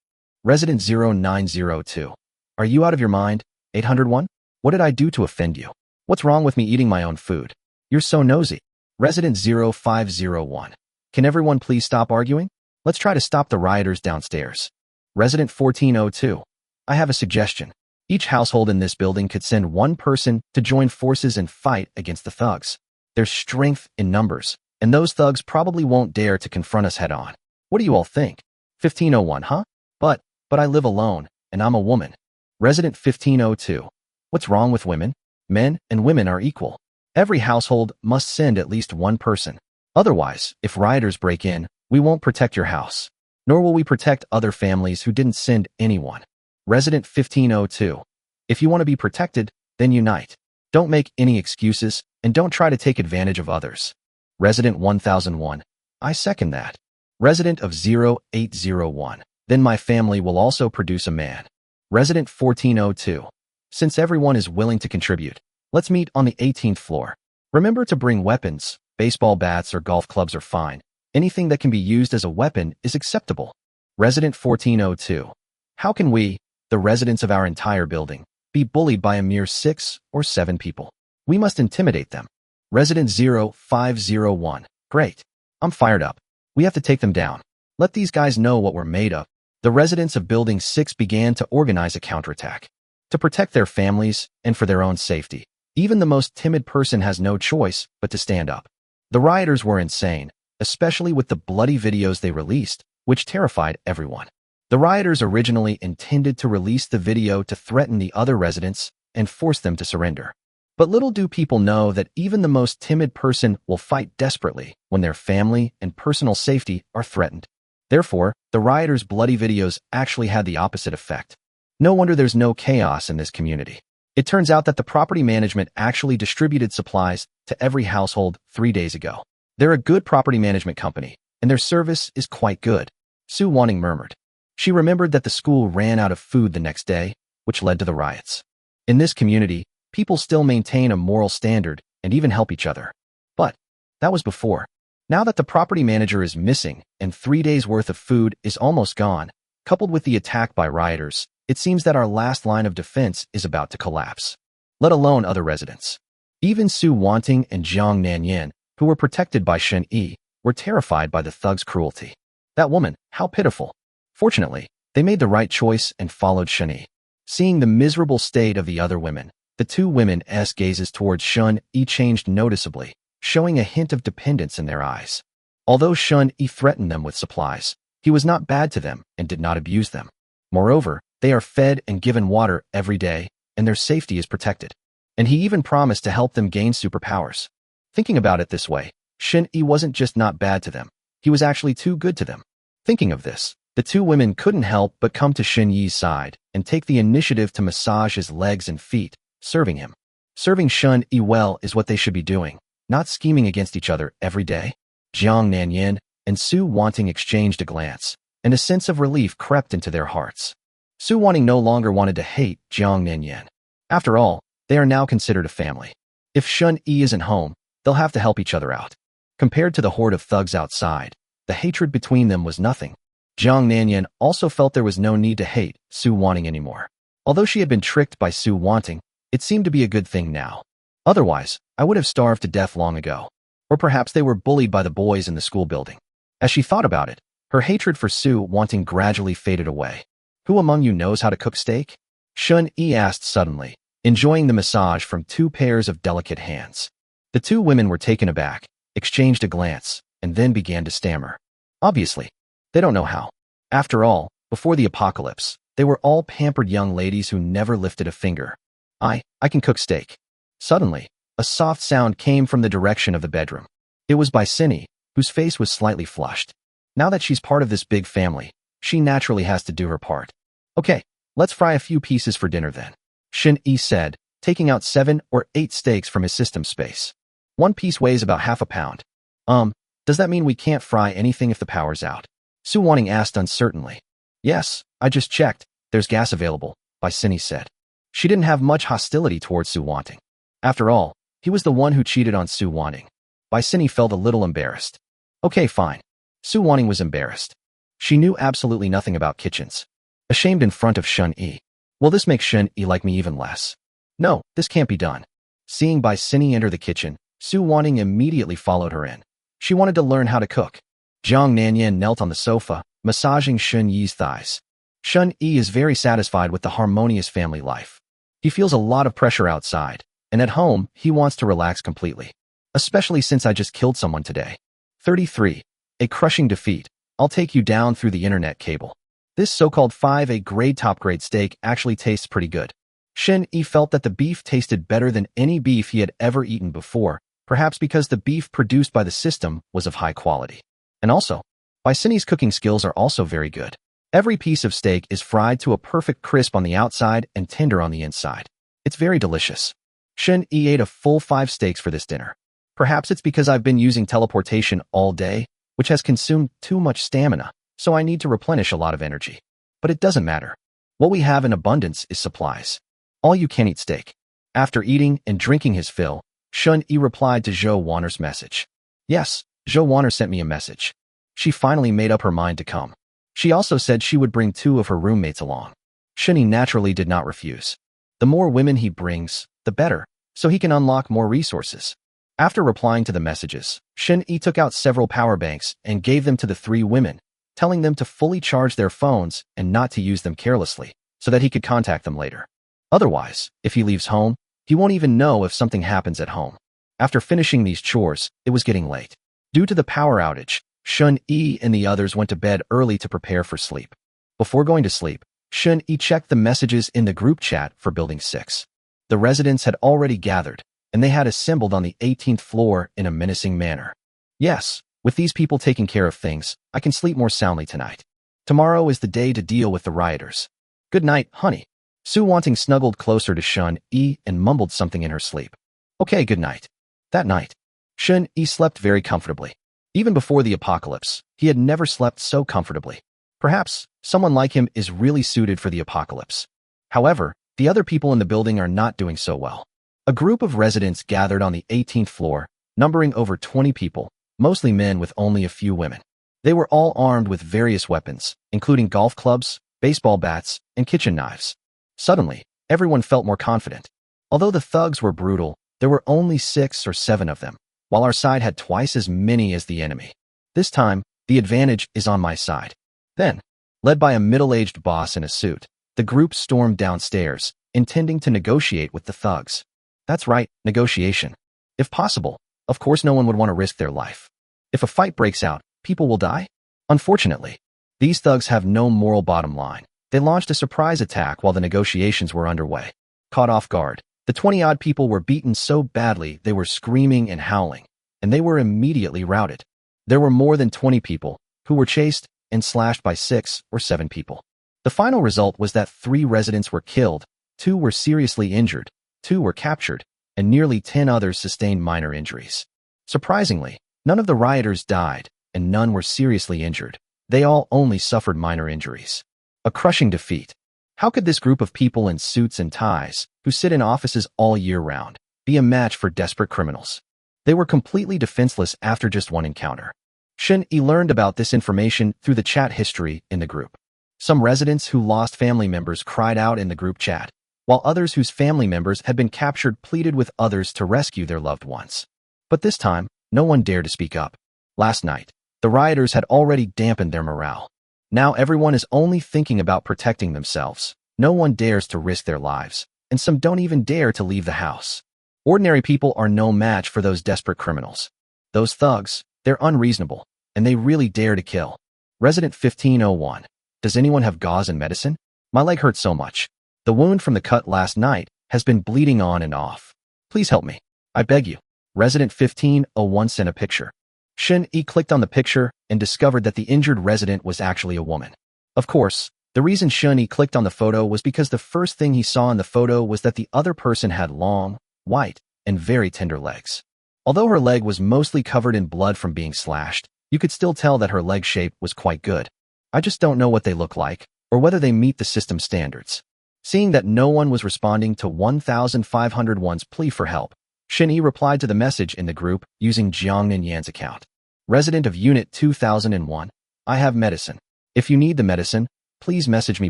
Resident 0902. Are you out of your mind? 801? What did I do to offend you? What's wrong with me eating my own food? You're so nosy. Resident 0501. Can everyone please stop arguing? Let's try to stop the rioters downstairs. Resident 1402. I have a suggestion. Each household in this building could send one person to join forces and fight against the thugs. There's strength in numbers, and those thugs probably won't dare to confront us head on. What do you all think? 1501, huh? But I live alone, and I'm a woman. Resident 1502. What's wrong with women? Men and women are equal. Every household must send at least one person. Otherwise, if rioters break in, we won't protect your house. Nor will we protect other families who didn't send anyone. Resident 1502. If you want to be protected, then unite. Don't make any excuses, and don't try to take advantage of others. Resident 1001. I second that. Resident of 0801. Then my family will also produce a man. Resident 1402. Since everyone is willing to contribute, let's meet on the 18th floor. Remember to bring weapons. Baseball bats or golf clubs are fine. Anything that can be used as a weapon is acceptable. Resident 1402. How can we, the residents of our entire building, be bullied by a mere 6 or 7 people? We must intimidate them. Resident 0501. Great. I'm fired up. We have to take them down. Let these guys know what we're made of. The residents of Building 6 began to organize a counterattack. To protect their families and for their own safety, even the most timid person has no choice but to stand up. The rioters were insane, especially with the bloody videos they released, which terrified everyone. The rioters originally intended to release the video to threaten the other residents and force them to surrender. But little do people know that even the most timid person will fight desperately when their family and personal safety are threatened. Therefore, the rioters' bloody videos actually had the opposite effect. No wonder there's no chaos in this community. It turns out that the property management actually distributed supplies to every household 3 days ago. They're a good property management company, and their service is quite good. Su Wanting murmured. She remembered that the school ran out of food the next day, which led to the riots. In this community, people still maintain a moral standard and even help each other. But that was before. Now that the property manager is missing and 3 days' worth of food is almost gone, coupled with the attack by rioters, it seems that our last line of defense is about to collapse. Let alone other residents. Even Su Wanting and Jiang Nanyan, who were protected by Shen Yi, were terrified by the thug's cruelty. That woman, how pitiful. Fortunately, they made the right choice and followed Shen Yi. Seeing the miserable state of the other women, the two women's gazes towards Shen Yi changed noticeably, showing a hint of dependence in their eyes. Although Shen Yi threatened them with supplies, he was not bad to them and did not abuse them. Moreover, they are fed and given water every day, and their safety is protected. And he even promised to help them gain superpowers. Thinking about it this way, Shen Yi wasn't just not bad to them, he was actually too good to them. Thinking of this, the two women couldn't help but come to Shen Yi's side and take the initiative to massage his legs and feet, serving him. Serving Shen Yi well is what they should be doing, not scheming against each other every day. Jiang Nanyan and Su Wanting exchanged a glance, and a sense of relief crept into their hearts. Su Wanting no longer wanted to hate Jiang Nanyan. After all, they are now considered a family. If Shen Yi isn't home, they'll have to help each other out. Compared to the horde of thugs outside, the hatred between them was nothing. Jiang Nanyan also felt there was no need to hate Su Wanting anymore. Although she had been tricked by Su Wanting, it seemed to be a good thing now. Otherwise, I would have starved to death long ago. Or perhaps they were bullied by the boys in the school building. As she thought about it, her hatred for Su Wanting gradually faded away. Who among you knows how to cook steak? Shen Yi asked suddenly, enjoying the massage from 2 pairs of delicate hands. The two women were taken aback, exchanged a glance, and then began to stammer. Obviously, they don't know how. After all, before the apocalypse, they were all pampered young ladies who never lifted a finger. I can cook steak. Suddenly, a soft sound came from the direction of the bedroom. It was by Cindy, whose face was slightly flushed. Now that she's part of this big family, she naturally has to do her part. Okay, let's fry a few pieces for dinner then, Shen Yi said, taking out 7 or 8 steaks from his system space. One piece weighs about half a pound. Does that mean we can't fry anything if the power's out? Su Wanting asked uncertainly. Yes, I just checked. There's gas available, Bai Cindy said. She didn't have much hostility towards Su Wanting. After all, he was the one who cheated on Su Wanting. Bai Cindy felt a little embarrassed. Okay, fine. Su Wanting was embarrassed. She knew absolutely nothing about kitchens. Ashamed in front of Shen Yi. Will this make Shen Yi like me even less? No, this can't be done. Seeing Bai Cindy enter the kitchen, Su Wanting immediately followed her in. She wanted to learn how to cook. Jiang Nanyan knelt on the sofa, massaging Shen Yi's thighs. Shen Yi is very satisfied with the harmonious family life. He feels a lot of pressure outside, and at home, he wants to relax completely. Especially since I just killed someone today. 33. A crushing defeat. I'll take you down through the internet cable. This so-called 5A grade top-grade steak actually tastes pretty good. Shen Yi felt that the beef tasted better than any beef he had ever eaten before, perhaps because the beef produced by the system was of high quality. And also, Bai Cindy's cooking skills are also very good. Every piece of steak is fried to a perfect crisp on the outside and tender on the inside. It's very delicious. Shen Yi ate a full 5 steaks for this dinner. Perhaps it's because I've been using teleportation all day, which has consumed too much stamina, so I need to replenish a lot of energy. But it doesn't matter. What we have in abundance is supplies. All you can eat steak. After eating and drinking his fill, Shun-Yi replied to Zhou Wanner's message. Yes, Zhou Wanner sent me a message. She finally made up her mind to come. She also said she would bring 2 of her roommates along. Shun-Yi naturally did not refuse. The more women he brings, the better, so he can unlock more resources. After replying to the messages, Shun-Yi took out several power banks and gave them to the 3 women, telling them to fully charge their phones and not to use them carelessly, so that he could contact them later. Otherwise, if he leaves home, he won't even know if something happens at home. After finishing these chores, it was getting late. Due to the power outage, Shun-Yi and the others went to bed early to prepare for sleep. Before going to sleep, Shun-Yi checked the messages in the group chat for Building 6. The residents had already gathered, and they had assembled on the 18th floor in a menacing manner. Yes, with these people taking care of things, I can sleep more soundly tonight. Tomorrow is the day to deal with the rioters. Good night, honey. Su Wanting snuggled closer to Shun-Yi and mumbled something in her sleep. Okay, good night. That night, Shun-Yi slept very comfortably. Even before the apocalypse, he had never slept so comfortably. Perhaps, someone like him is really suited for the apocalypse. However, the other people in the building are not doing so well. A group of residents gathered on the 18th floor, numbering over 20 people, mostly men with only a few women. They were all armed with various weapons, including golf clubs, baseball bats, and kitchen knives. Suddenly, everyone felt more confident. Although the thugs were brutal, there were only 6 or 7 of them, while our side had twice as many as the enemy. This time, the advantage is on my side. Then, led by a middle-aged boss in a suit, the group stormed downstairs, intending to negotiate with the thugs. That's right, negotiation. If possible, of course no one would want to risk their life. If a fight breaks out, people will die? Unfortunately, these thugs have no moral bottom line. They launched a surprise attack while the negotiations were underway. Caught off guard, the 20-odd people were beaten so badly they were screaming and howling, and they were immediately routed. There were more than 20 people, who were chased and slashed by 6 or 7 people. The final result was that 3 residents were killed, 2 were seriously injured, 2 were captured, and nearly 10 others sustained minor injuries. Surprisingly, none of the rioters died, and none were seriously injured. They all only suffered minor injuries. A crushing defeat. How could this group of people in suits and ties, who sit in offices all year round, be a match for desperate criminals? They were completely defenseless after just one encounter. Shun-Yi learned about this information through the chat history in the group. Some residents who lost family members cried out in the group chat, while others whose family members had been captured pleaded with others to rescue their loved ones. But this time, no one dared to speak up. Last night, the rioters had already dampened their morale. Now everyone is only thinking about protecting themselves. No one dares to risk their lives, and some don't even dare to leave the house. Ordinary people are no match for those desperate criminals. Those thugs, they're unreasonable, and they really dare to kill. Resident 1501. Does anyone have gauze and medicine? My leg hurts so much. The wound from the cut last night has been bleeding on and off. Please help me. I beg you. Resident 1501 sent a picture. Shun-Yi clicked on the picture and discovered that the injured resident was actually a woman. Of course, the reason Shun-Yi clicked on the photo was because the first thing he saw in the photo was that the other person had long, white, and very tender legs. Although her leg was mostly covered in blood from being slashed, you could still tell that her leg shape was quite good. I just don't know what they look like, or whether they meet the system standards. Seeing that no one was responding to 1501's plea for help, Shun-Yi replied to the message in the group using Jiang Yan's account. Resident of Unit 2001, I have medicine. If you need the medicine, please message me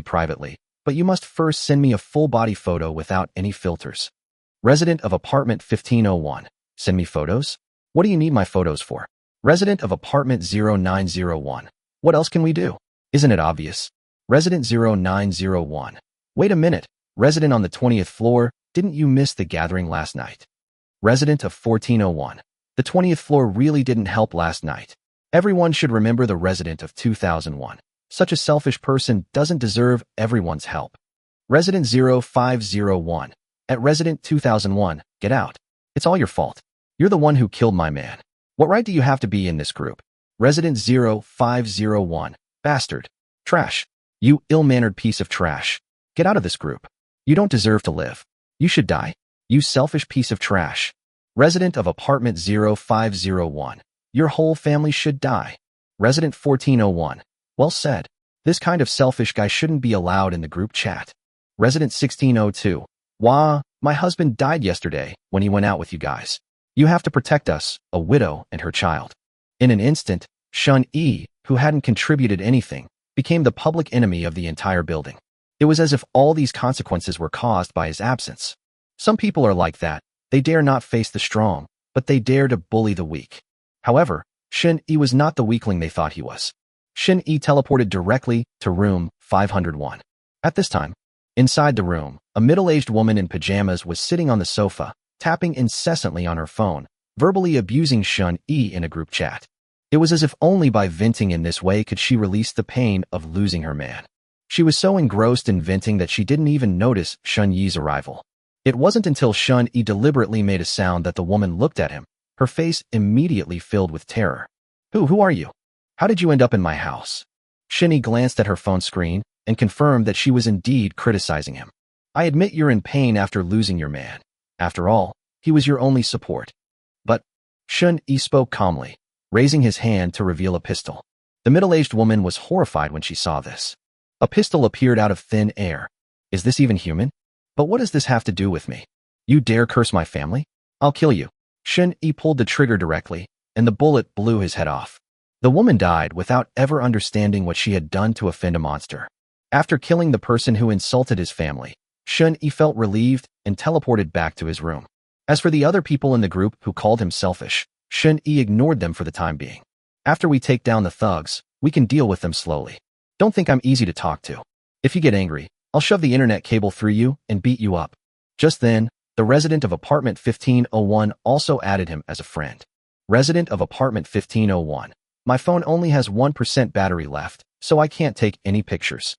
privately, but you must first send me a full-body photo without any filters. Resident of Apartment 1501, send me photos? What do you need my photos for? Resident of Apartment 0901, what else can we do? Isn't it obvious? Resident 0901, wait a minute, resident on the 20th floor, didn't you miss the gathering last night? Resident of 1401, the 20th floor really didn't help last night. Everyone should remember the resident of 2001. Such a selfish person doesn't deserve everyone's help. Resident 0501, at Resident 2001, get out. It's all your fault. You're the one who killed my man. What right do you have to be in this group? Resident 0501, bastard. Trash. You ill-mannered piece of trash. Get out of this group. You don't deserve to live. You should die. You selfish piece of trash. Resident of Apartment 0501, your whole family should die. Resident 1401, Well said. This kind of selfish guy shouldn't be allowed in the group chat. Resident 1602. Wah, my husband died yesterday when he went out with you guys. You have to protect us, a widow and her child. In an instant, Shun-Yi, who hadn't contributed anything, became the public enemy of the entire building. It was as if all these consequences were caused by his absence. Some people are like that. They dare not face the strong, but they dare to bully the weak. However, Shun-Yi was not the weakling they thought he was. Shun-Yi teleported directly to room 501. At this time, inside the room, a middle-aged woman in pajamas was sitting on the sofa, tapping incessantly on her phone, verbally abusing Shun-Yi in a group chat. It was as if only by venting in this way could she release the pain of losing her man. She was so engrossed in venting that she didn't even notice Shun-Yi's arrival. It wasn't until Shun-Yi deliberately made a sound that the woman looked at him, her face immediately filled with terror. Who are you? How did you end up in my house? Shun-Yi glanced at her phone screen and confirmed that she was indeed criticizing him. I admit you're in pain after losing your man. After all, he was your only support. But Shun-Yi spoke calmly, raising his hand to reveal a pistol. The middle-aged woman was horrified when she saw this. A pistol appeared out of thin air. Is this even human? But what does this have to do with me? You dare curse my family? I'll kill you. Shun-Yi pulled the trigger directly, and the bullet blew his head off. The woman died without ever understanding what she had done to offend a monster. After killing the person who insulted his family, Shun-Yi felt relieved and teleported back to his room. As for the other people in the group who called him selfish, Shun-Yi ignored them for the time being. After we take down the thugs, we can deal with them slowly. Don't think I'm easy to talk to. If you get angry, I'll shove the internet cable through you and beat you up. Just then, the resident of apartment 1501 also added him as a friend. Resident of apartment 1501. My phone only has 1% battery left, so I can't take any pictures.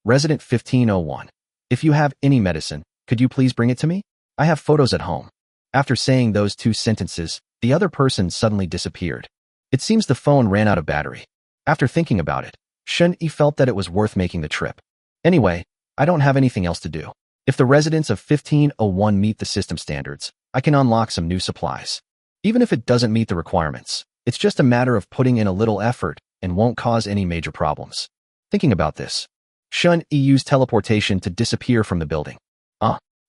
Resident 1501. If you have any medicine, could you please bring it to me? I have photos at home. After saying those two sentences, the other person suddenly disappeared. It seems the phone ran out of battery. After thinking about it, Shun-Yi felt that it was worth making the trip. Anyway, I don't have anything else to do. If the residents of 1501 meet the system standards, I can unlock some new supplies. Even if it doesn't meet the requirements, it's just a matter of putting in a little effort and won't cause any major problems. Thinking about this, Shun-Yi used teleportation to disappear from the building.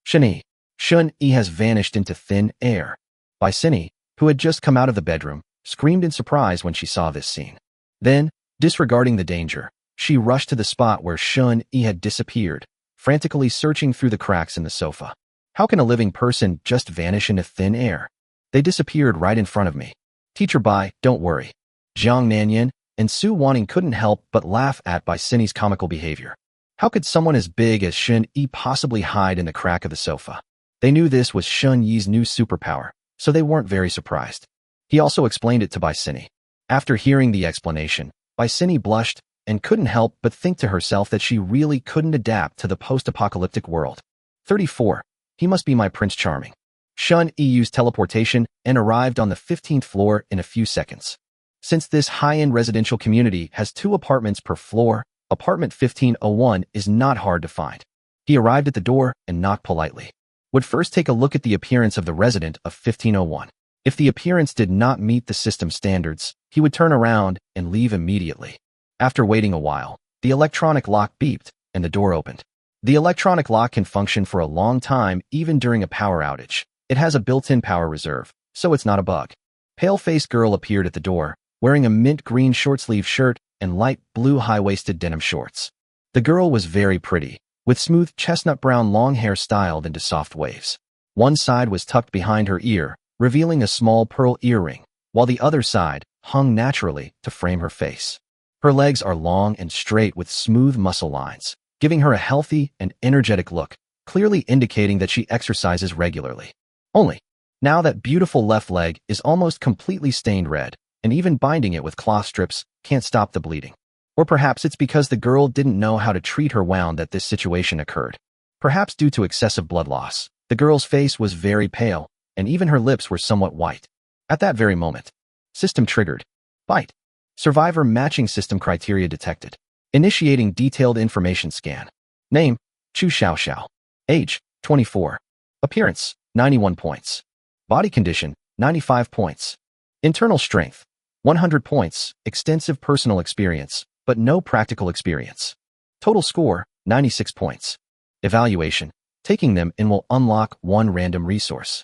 Shun-Yi. Shun-Yi has vanished into thin air. By-Sini, who had just come out of the bedroom, screamed in surprise when she saw this scene. Then, disregarding the danger, she rushed to the spot where Shun-Yi had disappeared, frantically searching through the cracks in the sofa. How can a living person just vanish into thin air? They disappeared right in front of me. Teacher Bai, don't worry. Jiang Nanyan and Su Wanning couldn't help but laugh at By-Sini's comical behavior. How could someone as big as Shun-Yi possibly hide in the crack of the sofa? They knew this was Shun-Yi's new superpower, so they weren't very surprised. He also explained it to By-Sini. After hearing the explanation, By-Sini blushed and couldn't help but think to herself that she really couldn't adapt to the post-apocalyptic world. 34. He must be my Prince Charming. Shun-Yi used teleportation and arrived on the 15th floor in a few seconds. Since this high-end residential community has 2 apartments per floor, apartment 1501 is not hard to find. He arrived at the door and knocked politely. Would first take a look at the appearance of the resident of 1501. If the appearance did not meet the system standards, he would turn around and leave immediately. After waiting a while, the electronic lock beeped and the door opened. The electronic lock can function for a long time even during a power outage. It has a built-in power reserve, so it's not a bug. Pale-faced girl appeared at the door, wearing a mint green short-sleeve shirt and light blue high-waisted denim shorts. The girl was very pretty, with smooth chestnut brown long hair styled into soft waves. One side was tucked behind her ear, revealing a small pearl earring, while the other side hung naturally to frame her face. Her legs are long and straight with smooth muscle lines, giving her a healthy and energetic look, clearly indicating that she exercises regularly. Only, now that beautiful left leg is almost completely stained red, and even binding it with cloth strips can't stop the bleeding. Or perhaps it's because the girl didn't know how to treat her wound that this situation occurred. Perhaps due to excessive blood loss, the girl's face was very pale, and even her lips were somewhat white. At that very moment, system triggered. Bite. Survivor matching system criteria detected. Initiating detailed information scan. Name, Chu Xiao. Age, 24. Appearance, 91 points. Body condition, 95 points. Internal strength, 100 points. Extensive personal experience, but no practical experience. Total score, 96 points. Evaluation. Taking them in will unlock one random resource.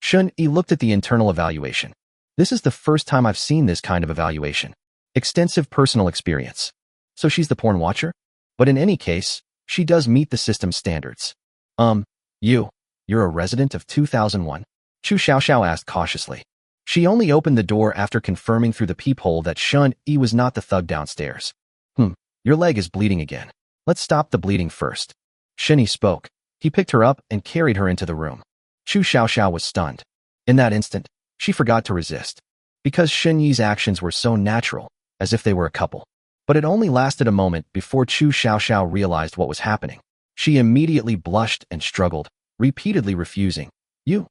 Shun-Yi looked at the internal evaluation. This is the first time I've seen this kind of evaluation. Extensive personal experience. So she's the porn watcher? But in any case, she does meet the system's standards. You're a resident of 2001? Chu Xiaoxiao asked cautiously. She only opened the door after confirming through the peephole that Shun-Yi was not the thug downstairs. Your leg is bleeding again. Let's stop the bleeding first. Shun-Yi spoke. He picked her up and carried her into the room. Chu Xiaoxiao was stunned. In that instant, she forgot to resist. Because Shun-Yi's actions were so natural, as if they were a couple. But it only lasted a moment before Chu Xiaoxiao realized what was happening. She immediately blushed and struggled, repeatedly refusing. You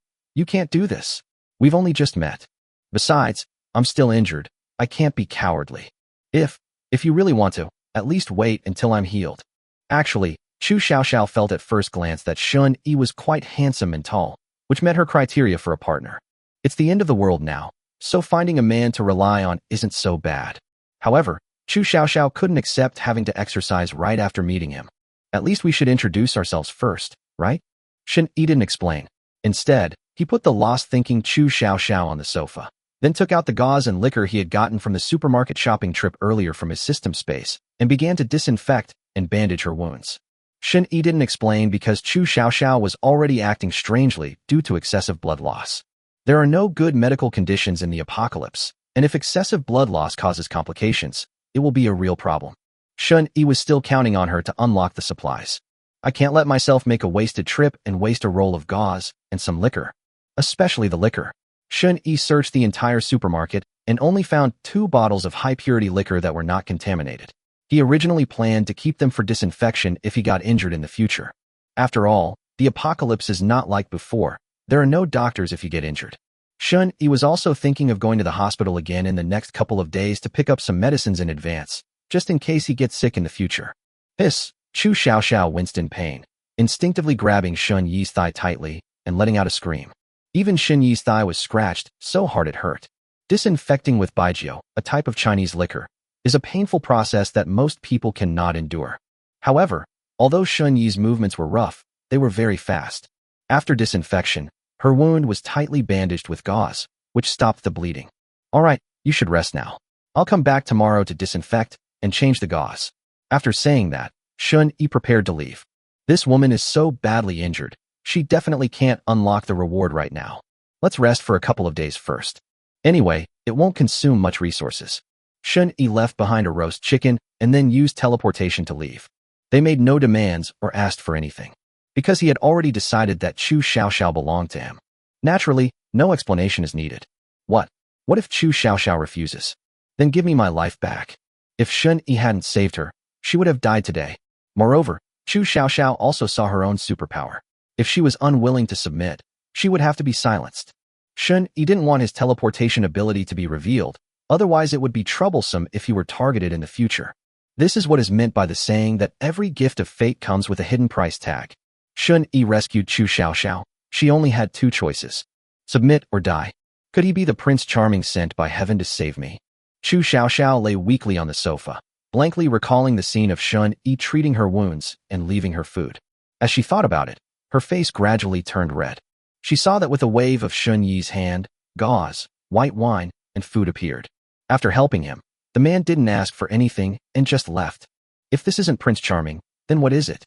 can't do this. We've only just met. Besides, I'm still injured. I can't be cowardly. If you really want to, at least wait until I'm healed. Actually, Chu Xiaoxiao felt at first glance that Shun-Yi was quite handsome and tall, which met her criteria for a partner. It's the end of the world now, so finding a man to rely on isn't so bad. However, Chu Xiaoxiao couldn't accept having to exercise right after meeting him. At least we should introduce ourselves first, right? Shun-Yi didn't explain. Instead, he put the lost-thinking Chu Xiaoxiao on the sofa, then took out the gauze and liquor he had gotten from the supermarket shopping trip earlier from his system space, and began to disinfect and bandage her wounds. Shun-Yi didn't explain because Chu Xiaoxiao was already acting strangely due to excessive blood loss. There are no good medical conditions in the apocalypse, and if excessive blood loss causes complications, it will be a real problem. Shun-Yi was still counting on her to unlock the supplies. I can't let myself make a wasted trip and waste a roll of gauze and some liquor. Especially the liquor. Shun-Yi searched the entire supermarket and only found 2 bottles of high-purity liquor that were not contaminated. He originally planned to keep them for disinfection if he got injured in the future. After all, the apocalypse is not like before. There are no doctors if you get injured. Shun-Yi was also thinking of going to the hospital again in the next couple of days to pick up some medicines in advance, just in case he gets sick in the future. Chu Xiaoxiao winced in pain, instinctively grabbing Shun-Yi's thigh tightly and letting out a scream. Even Shun-Yi's thigh was scratched so hard it hurt. Disinfecting with baijiu, a type of Chinese liquor, is a painful process that most people cannot endure. However, although Shun-Yi's movements were rough, they were very fast. After disinfection, her wound was tightly bandaged with gauze, which stopped the bleeding. All right, you should rest now. I'll come back tomorrow to disinfect and change the gauze. After saying that, Shun-Yi prepared to leave. This woman is so badly injured, she definitely can't unlock the reward right now. Let's rest for a couple of days first. Anyway, it won't consume much resources. Shun-Yi left behind a roast chicken and then used teleportation to leave. They made no demands or asked for anything, because he had already decided that Chu Xiaoxiao belonged to him. Naturally, no explanation is needed. What if Chu Xiaoxiao refuses? Then give me my life back. If Shun-Yi hadn't saved her, she would have died today. Moreover, Chu Xiaoxiao also saw her own superpower. If she was unwilling to submit, she would have to be silenced. Shun-Yi didn't want his teleportation ability to be revealed, otherwise it would be troublesome if he were targeted in the future. This is what is meant by the saying that every gift of fate comes with a hidden price tag. Shun-Yi rescued Chu Xiaoxiao. She only had 2 choices. Submit or die. Could he be the Prince Charming sent by heaven to save me? Chu Xiaoxiao lay weakly on the sofa, blankly recalling the scene of Shun-Yi treating her wounds and leaving her food. As she thought about it, her face gradually turned red. She saw that with a wave of Shun-Yi's hand, gauze, white wine, and food appeared. After helping him, the man didn't ask for anything and just left. If this isn't Prince Charming, then what is it?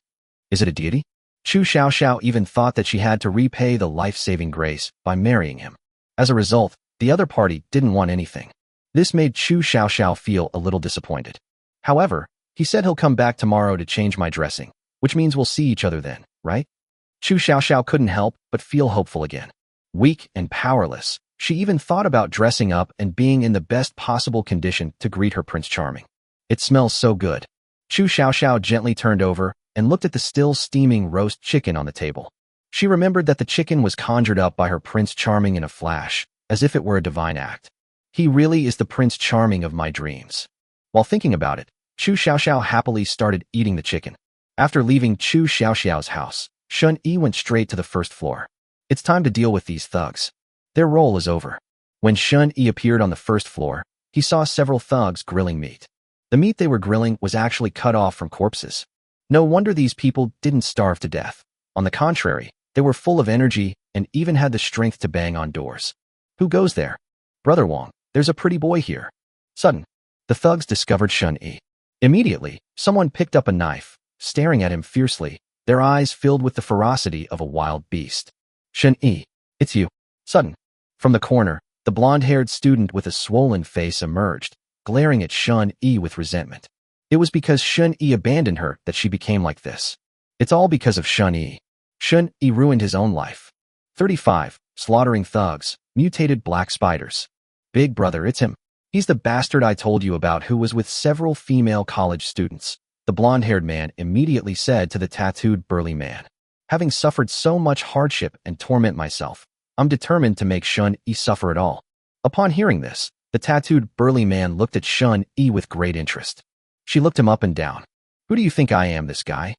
Is it a deity? Chu Xiaoxiao even thought that she had to repay the life-saving grace by marrying him. As a result, the other party didn't want anything. This made Chu Xiaoxiao feel a little disappointed. However, he said he'll come back tomorrow to change my dressing, which means we'll see each other then, right? Chu Xiaoxiao couldn't help but feel hopeful again. Weak and powerless, she even thought about dressing up and being in the best possible condition to greet her Prince Charming. It smells so good. Chu Xiaoxiao gently turned over and looked at the still steaming roast chicken on the table. She remembered that the chicken was conjured up by her Prince Charming in a flash, as if it were a divine act. He really is the Prince Charming of my dreams. While thinking about it, Chu Xiaoxiao happily started eating the chicken. After leaving Chu Xiaoxiao's house, Shun-Yi went straight to the first floor. It's time to deal with these thugs. Their role is over. When Shun-Yi appeared on the first floor, he saw several thugs grilling meat. The meat they were grilling was actually cut off from corpses. No wonder these people didn't starve to death. On the contrary, they were full of energy and even had the strength to bang on doors. Who goes there? Brother Wong, there's a pretty boy here. Sudden, the thugs discovered Shun-Yi. Immediately, someone picked up a knife, staring at him fiercely, their eyes filled with the ferocity of a wild beast. Shun-Yi, it's you. Sudden, from the corner, the blonde-haired student with a swollen face emerged, glaring at Shun-Yi with resentment. It was because Shun-Yi abandoned her that she became like this. It's all because of Shun-Yi. Shun-Yi ruined his own life. 35. Slaughtering thugs, mutated black spiders. Big brother, it's him. He's the bastard I told you about who was with several female college students, the blonde-haired man immediately said to the tattooed burly man. Having suffered so much hardship and torment myself, I'm determined to make Shun-Yi suffer it all. Upon hearing this, the tattooed burly man looked at Shun-Yi with great interest. She looked him up and down. Who do you think I am, this guy?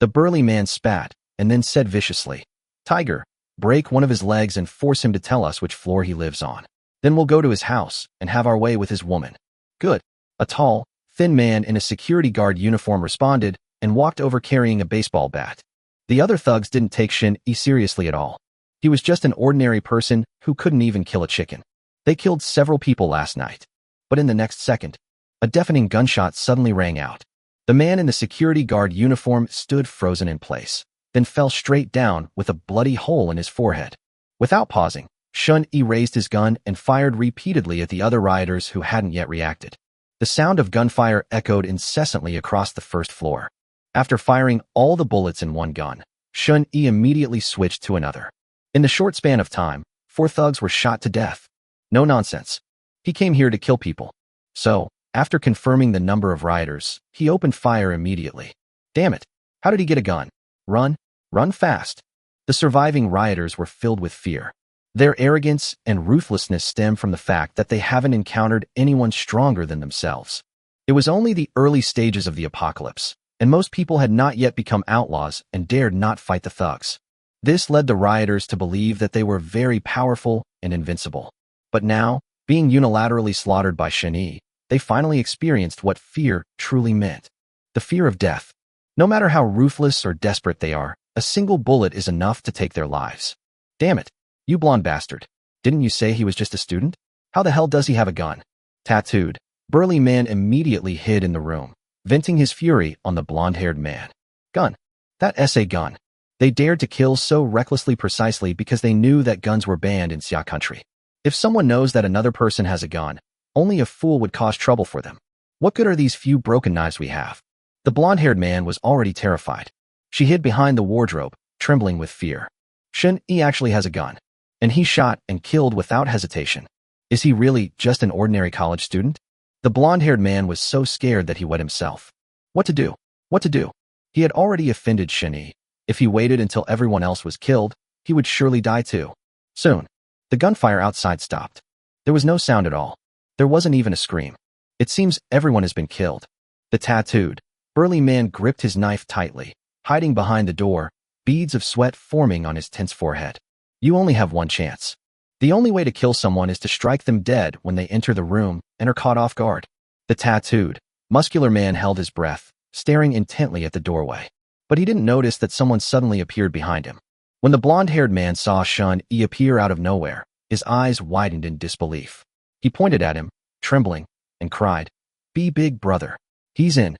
The burly man spat, and then said viciously, Tiger, break one of his legs and force him to tell us which floor he lives on. Then we'll go to his house and have our way with his woman. Good. A tall, thin man in a security guard uniform responded and walked over carrying a baseball bat. The other thugs didn't take Shun-Yi seriously at all. He was just an ordinary person who couldn't even kill a chicken. They killed several people last night. But in the next second, a deafening gunshot suddenly rang out. The man in the security guard uniform stood frozen in place, then fell straight down with a bloody hole in his forehead. Without pausing, Shun-Yi raised his gun and fired repeatedly at the other rioters who hadn't yet reacted. The sound of gunfire echoed incessantly across the first floor. After firing all the bullets in one gun, Shun-Yi immediately switched to another. In the short span of time, 4 thugs were shot to death. No nonsense. He came here to kill people. So, after confirming the number of rioters, he opened fire immediately. Damn it. How did he get a gun? Run. Run fast. The surviving rioters were filled with fear. Their arrogance and ruthlessness stem from the fact that they haven't encountered anyone stronger than themselves. It was only the early stages of the apocalypse, and most people had not yet become outlaws and dared not fight the thugs. This led the rioters to believe that they were very powerful and invincible. But now, being unilaterally slaughtered by Shun-Yi, they finally experienced what fear truly meant. The fear of death. No matter how ruthless or desperate they are, a single bullet is enough to take their lives. Damn it. You blonde bastard. Didn't you say he was just a student? How the hell does he have a gun? Tattooed, burly man immediately hid in the room, venting his fury on the blonde-haired man. Gun. That SA gun. They dared to kill so recklessly precisely because they knew that guns were banned in Xia country. If someone knows that another person has a gun, only a fool would cause trouble for them. What good are these few broken knives we have? The blonde-haired man was already terrified. She hid behind the wardrobe, trembling with fear. Shun-Yi actually has a gun. And he shot and killed without hesitation. Is he really just an ordinary college student? The blonde-haired man was so scared that he wet himself. What to do? What to do? He had already offended Shun-Yi. If he waited until everyone else was killed, he would surely die too. Soon, the gunfire outside stopped. There was no sound at all. There wasn't even a scream. It seems everyone has been killed. The tattooed, burly man gripped his knife tightly, hiding behind the door, beads of sweat forming on his tense forehead. You only have one chance. The only way to kill someone is to strike them dead when they enter the room and are caught off guard. The tattooed, muscular man held his breath, staring intently at the doorway. But he didn't notice that someone suddenly appeared behind him. When the blonde-haired man saw Shun-Yi appear out of nowhere, his eyes widened in disbelief. He pointed at him, trembling, and cried, "Be big brother. He's in."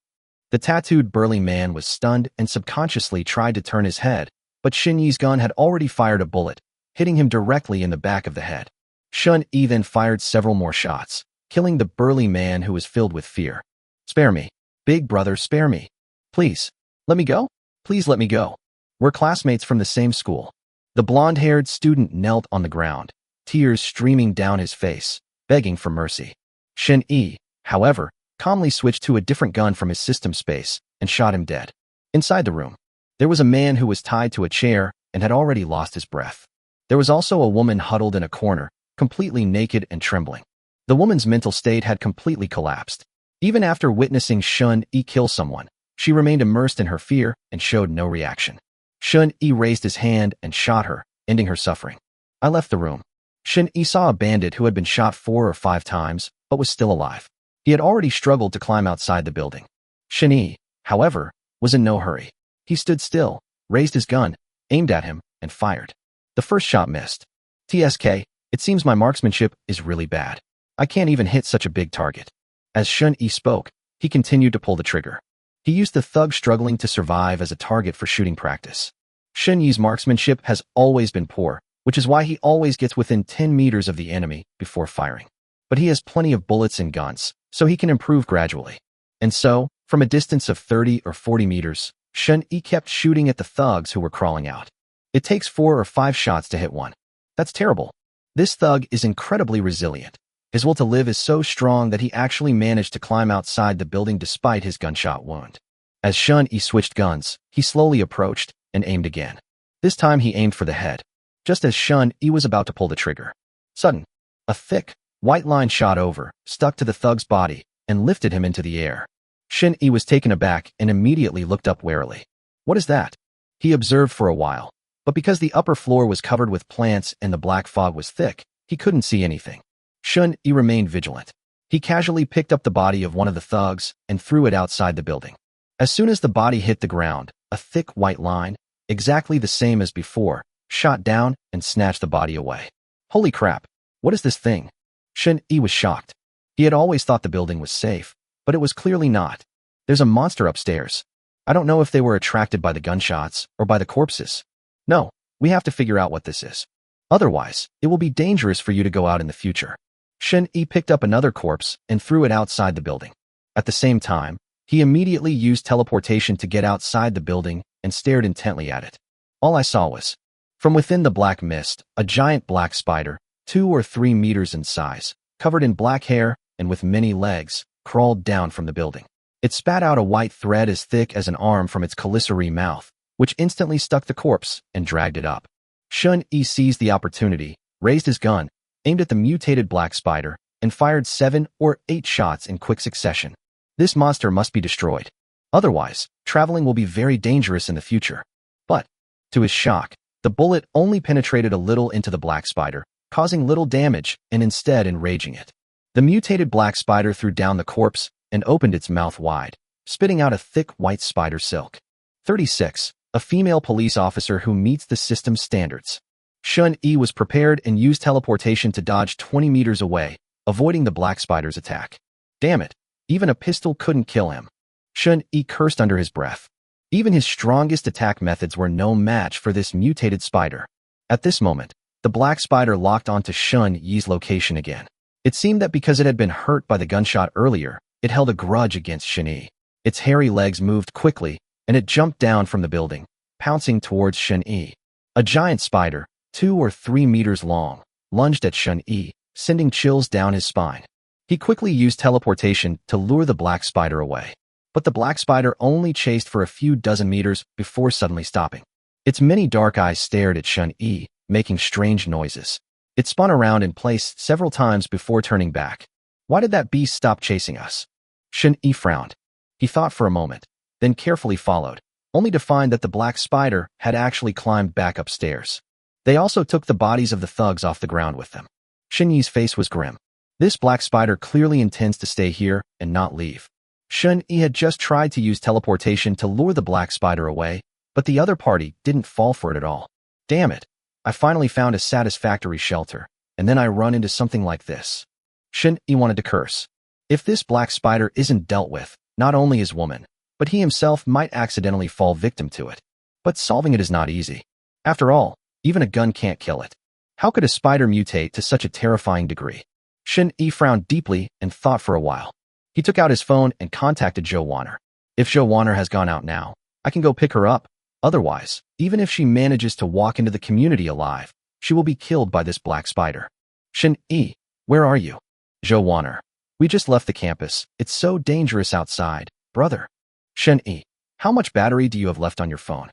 The tattooed burly man was stunned and subconsciously tried to turn his head, but Shun-Yi's gun had already fired a bullet, hitting him directly in the back of the head. Shun-Yi then fired several more shots, killing the burly man who was filled with fear. "Spare me. Big brother, spare me. Please. Let me go? Please let me go. We're classmates from the same school." The blonde-haired student knelt on the ground, tears streaming down his face, begging for mercy. Shun-Yi, however, calmly switched to a different gun from his system space and shot him dead. Inside the room, there was a man who was tied to a chair and had already lost his breath. There was also a woman huddled in a corner, completely naked and trembling. The woman's mental state had completely collapsed. Even after witnessing Shun-Yi kill someone, she remained immersed in her fear and showed no reaction. Shun-Yi raised his hand and shot her, ending her suffering. I left the room. Shun-Yi saw a bandit who had been shot 4 or 5 times, but was still alive. He had already struggled to climb outside the building. Shin Yi, however, was in no hurry. He stood still, raised his gun, aimed at him, and fired. The first shot missed. TSK, it seems my marksmanship is really bad. I can't even hit such a big target. As Shin Yi spoke, he continued to pull the trigger. He used the thug struggling to survive as a target for shooting practice. Shin Yi's marksmanship has always been poor, which is why he always gets within 10 meters of the enemy before firing. But he has plenty of bullets and guns, so he can improve gradually. And so, from a distance of 30 or 40 meters, Shin Yi kept shooting at the thugs who were crawling out. It takes 4 or 5 shots to hit one. That's terrible. This thug is incredibly resilient. His will to live is so strong that he actually managed to climb outside the building despite his gunshot wound. As Shin Yi switched guns, he slowly approached and aimed again. This time he aimed for the head. Just as Shin Yi was about to pull the trigger. Sudden, a thick, white line shot over, stuck to the thug's body, and lifted him into the air. Shin Yi was taken aback and immediately looked up warily. What is that? He observed for a while, but because the upper floor was covered with plants and the black fog was thick, he couldn't see anything. Shin Yi remained vigilant. He casually picked up the body of one of the thugs and threw it outside the building. As soon as the body hit the ground, a thick white line, exactly the same as before, shot down and snatched the body away. Holy crap! What is this thing? Shin Yi was shocked. He had always thought the building was safe, but it was clearly not. There's a monster upstairs. I don't know if they were attracted by the gunshots or by the corpses. No, we have to figure out what this is. Otherwise, it will be dangerous for you to go out in the future. Shin Yi picked up another corpse and threw it outside the building. At the same time, he immediately used teleportation to get outside the building and stared intently at it. All I saw was, from within the black mist, a giant black spider, 2 or 3 meters in size, covered in black hair and with many legs, crawled down from the building. It spat out a white thread as thick as an arm from its calicary mouth, which instantly stuck the corpse and dragged it up. Shin Yi seized the opportunity, raised his gun, aimed at the mutated black spider, and fired 7 or 8 shots in quick succession. This monster must be destroyed. Otherwise, traveling will be very dangerous in the future. But, to his shock, the bullet only penetrated a little into the black spider, causing little damage and instead enraging it. The mutated black spider threw down the corpse and opened its mouth wide, spitting out a thick white spider silk. 36. A female police officer who meets the system's standards. Shin Yi was prepared and used teleportation to dodge 20 meters away, avoiding the black spider's attack. Damn it, even a pistol couldn't kill him. Shin Yi cursed under his breath. Even his strongest attack methods were no match for this mutated spider. At this moment, the black spider locked onto Shin Yi's location again. It seemed that because it had been hurt by the gunshot earlier, it held a grudge against Shin Yi. Its hairy legs moved quickly, and it jumped down from the building, pouncing towards Shin Yi. A giant spider, 2 or 3 meters long, lunged at Shin Yi, sending chills down his spine. He quickly used teleportation to lure the black spider away. But the black spider only chased for a few dozen meters before suddenly stopping. Its many dark eyes stared at Shin Yi, making strange noises. It spun around in place several times before turning back. Why did that beast stop chasing us? Shin Yi frowned. He thought for a moment, then carefully followed, only to find that the black spider had actually climbed back upstairs. They also took the bodies of the thugs off the ground with them. Shin Yi's face was grim. This black spider clearly intends to stay here and not leave. Shin Yi had just tried to use teleportation to lure the black spider away, but the other party didn't fall for it at all. Damn it. I finally found a satisfactory shelter, and then I run into something like this. Shin Yi wanted to curse. If this black spider isn't dealt with, not only his woman, but he himself might accidentally fall victim to it. But solving it is not easy. After all, even a gun can't kill it. How could a spider mutate to such a terrifying degree? Shin Yi frowned deeply and thought for a while. He took out his phone and contacted Jo Warner. If Jo Warner has gone out now, I can go pick her up. Otherwise, even if she manages to walk into the community alive, she will be killed by this black spider. Shin Yi, where are you? Jo Warner. We just left the campus. It's so dangerous outside, brother. Shin Yi, how much battery do you have left on your phone?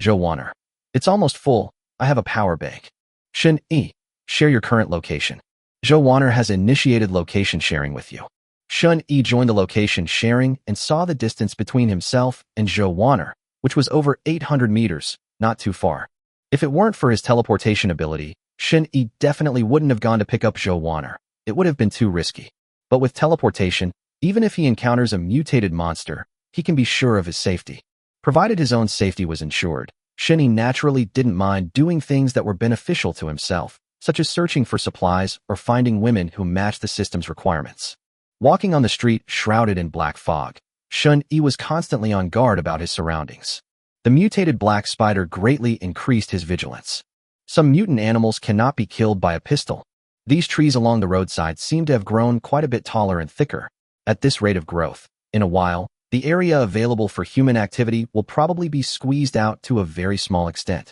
Jo Warner. It's almost full. I have a power bank. Shin Yi, share your current location. Jo Warner has initiated location sharing with you. Shin Yi joined the location sharing and saw the distance between himself and Jo Warner, which was over 800 meters, not too far. If it weren't for his teleportation ability, Shin Yi definitely wouldn't have gone to pick up Jo Warner. It would have been too risky. But with teleportation, Even if he encounters a mutated monster, he can be sure of his safety. Provided his own safety was ensured, Shen Yi naturally didn't mind doing things that were beneficial to himself, such as searching for supplies or finding women who matched the system's requirements. Walking on the street shrouded in black fog, Shen Yi was constantly on guard about his surroundings. The mutated black spider greatly increased his vigilance. Some mutant animals cannot be killed by a pistol. These trees along the roadside seem to have grown quite a bit taller and thicker. At this rate of growth, in a while, the area available for human activity will probably be squeezed out to a very small extent.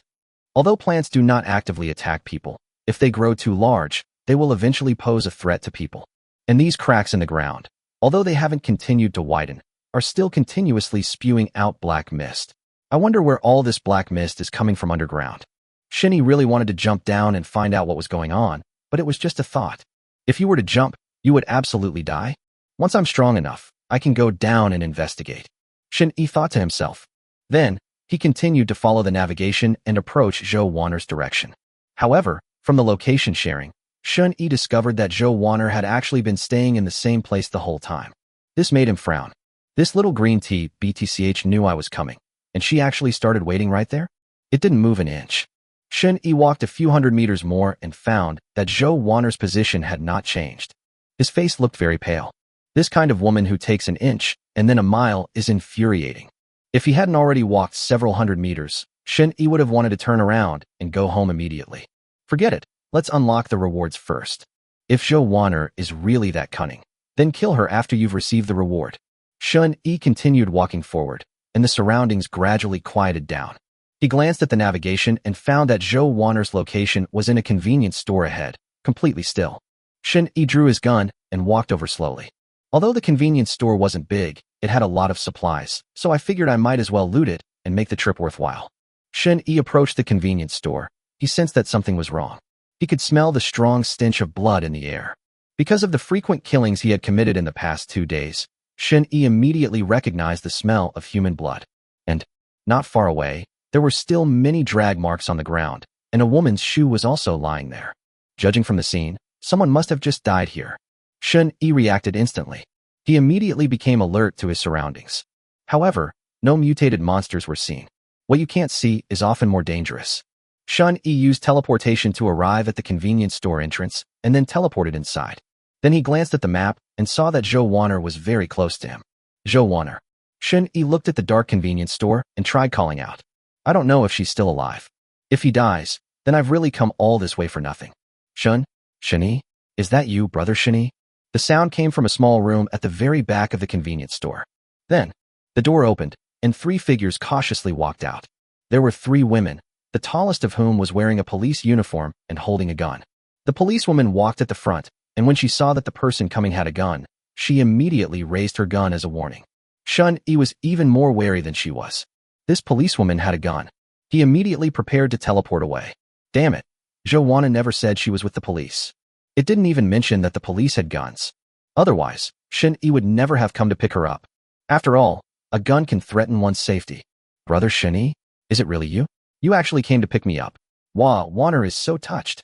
Although plants do not actively attack people, if they grow too large, they will eventually pose a threat to people. And these cracks in the ground, although they haven't continued to widen, are still continuously spewing out black mist. I wonder where all this black mist is coming from underground. Shen Yi really wanted to jump down and find out what was going on, but it was just a thought. If you were to jump, you would absolutely die. Once I'm strong enough, I can go down and investigate. Shen Yi thought to himself. Then, he continued to follow the navigation and approach Zhou Wanner's direction. However, from the location sharing, Shen Yi discovered that Zhou Wanner had actually been staying in the same place the whole time. This made him frown. This little green tea BTCH knew I was coming, and she actually started waiting right there? It didn't move an inch. Shen Yi walked a few hundred meters more and found that Zhou Wanner's position had not changed. His face looked very pale. This kind of woman who takes an inch and then a mile is infuriating. If he hadn't already walked several hundred meters, Shen Yi would have wanted to turn around and go home immediately. Forget it, let's unlock the rewards first. If Zhou Wanner is really that cunning, then kill her after you've received the reward. Shen Yi continued walking forward, and the surroundings gradually quieted down. He glanced at the navigation and found that Zhou Wanner's location was in a convenience store ahead, completely still. Shen Yi drew his gun and walked over slowly. Although the convenience store wasn't big, it had a lot of supplies, so I figured I might as well loot it and make the trip worthwhile. Shen Yi approached the convenience store. He sensed that something was wrong. He could smell the strong stench of blood in the air. Because of the frequent killings he had committed in the past 2 days, Shen Yi immediately recognized the smell of human blood. And, not far away, there were still many drag marks on the ground, and a woman's shoe was also lying there. Judging from the scene, someone must have just died here. Shen Yi reacted instantly. He immediately became alert to his surroundings. However, no mutated monsters were seen. What you can't see is often more dangerous. Shen Yi used teleportation to arrive at the convenience store entrance and then teleported inside. Then he glanced at the map and saw that Zhou Wanner was very close to him. Zhou Wanner. Shen Yi looked at the dark convenience store and tried calling out. I don't know if she's still alive. If he dies, then I've really come all this way for nothing. Shen Yi? Is that you, brother Shen Yi? The sound came from a small room at the very back of the convenience store. Then, the door opened, and 3 figures cautiously walked out. There were 3 women, the tallest of whom was wearing a police uniform and holding a gun. The policewoman walked at the front, and when she saw that the person coming had a gun, she immediately raised her gun as a warning. Shen Yi was even more wary than she was. This policewoman had a gun. He immediately prepared to teleport away. Damn it, Zhou Wanner never said she was with the police. It didn't even mention that the police had guns. Otherwise, Shen Yi would never have come to pick her up. After all, a gun can threaten one's safety. Brother Shen Yi, is it really you? You actually came to pick me up. Wow, Wanner is so touched.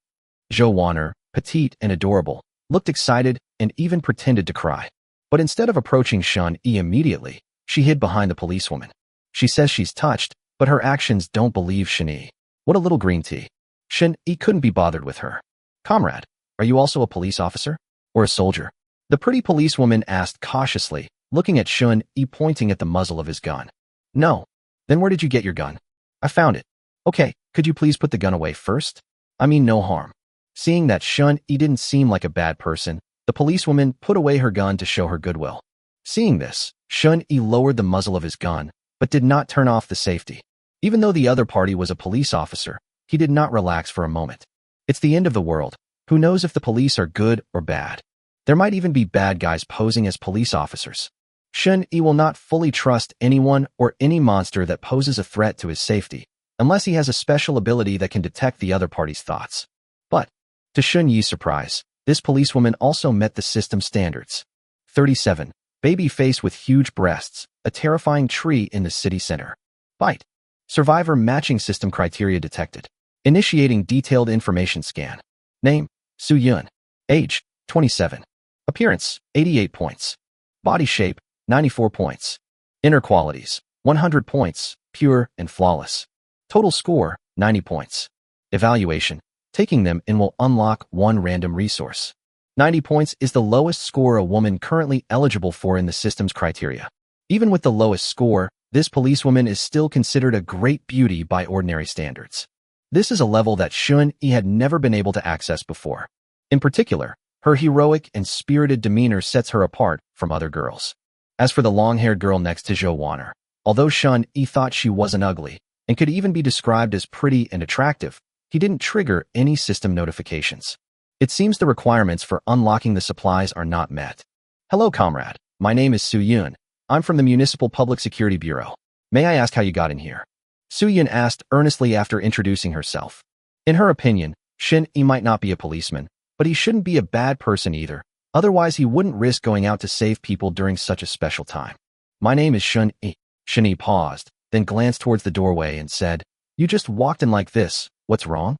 Zhou Wanner, petite and adorable, looked excited and even pretended to cry. But instead of approaching Shen Yi immediately, she hid behind the policewoman. She says she's touched, but her actions don't believe Shen Yi. What a little green tea. Shen Yi couldn't be bothered with her. Comrade, are you also a police officer? Or a soldier? The pretty policewoman asked cautiously, looking at Shen Yi pointing at the muzzle of his gun. No. Then where did you get your gun? I found it. Okay, could you please put the gun away first? I mean no harm. Seeing that Shen Yi didn't seem like a bad person, the policewoman put away her gun to show her goodwill. Seeing this, Shen Yi lowered the muzzle of his gun, but did not turn off the safety. Even though the other party was a police officer, he did not relax for a moment. It's the end of the world. Who knows if the police are good or bad? There might even be bad guys posing as police officers. Shen Yi will not fully trust anyone or any monster that poses a threat to his safety, unless he has a special ability that can detect the other party's thoughts. But, to Shen Yi's surprise, this policewoman also met the system standards. 37. Baby face with huge breasts, a terrifying tree in the city center. Bite. Survivor matching system criteria detected. Initiating detailed information scan. Name, Su Yun. Age, 27. Appearance, 88 points. Body shape, 94 points. Inner qualities, 100 points, pure and flawless. Total score, 90 points. Evaluation, taking them in will unlock one random resource. 90 points is the lowest score a woman currently eligible for in the system's criteria. Even with the lowest score, this policewoman is still considered a great beauty by ordinary standards. This is a level that Shun-Yi had never been able to access before. In particular, her heroic and spirited demeanor sets her apart from other girls. As for the long-haired girl next to Jo Warner, although Shun-Yi thought she wasn't ugly and could even be described as pretty and attractive, he didn't trigger any system notifications. It seems the requirements for unlocking the supplies are not met. Hello, comrade. My name is Su-Yun. I'm from the Municipal Public Security Bureau. May I ask how you got in here? Su-Yun asked earnestly after introducing herself. In her opinion, Shin-Yi might not be a policeman, but he shouldn't be a bad person either. Otherwise, he wouldn't risk going out to save people during such a special time. My name is Shun-Yi. Shin-Yi paused, then glanced towards the doorway and said, You just walked in like this. What's wrong?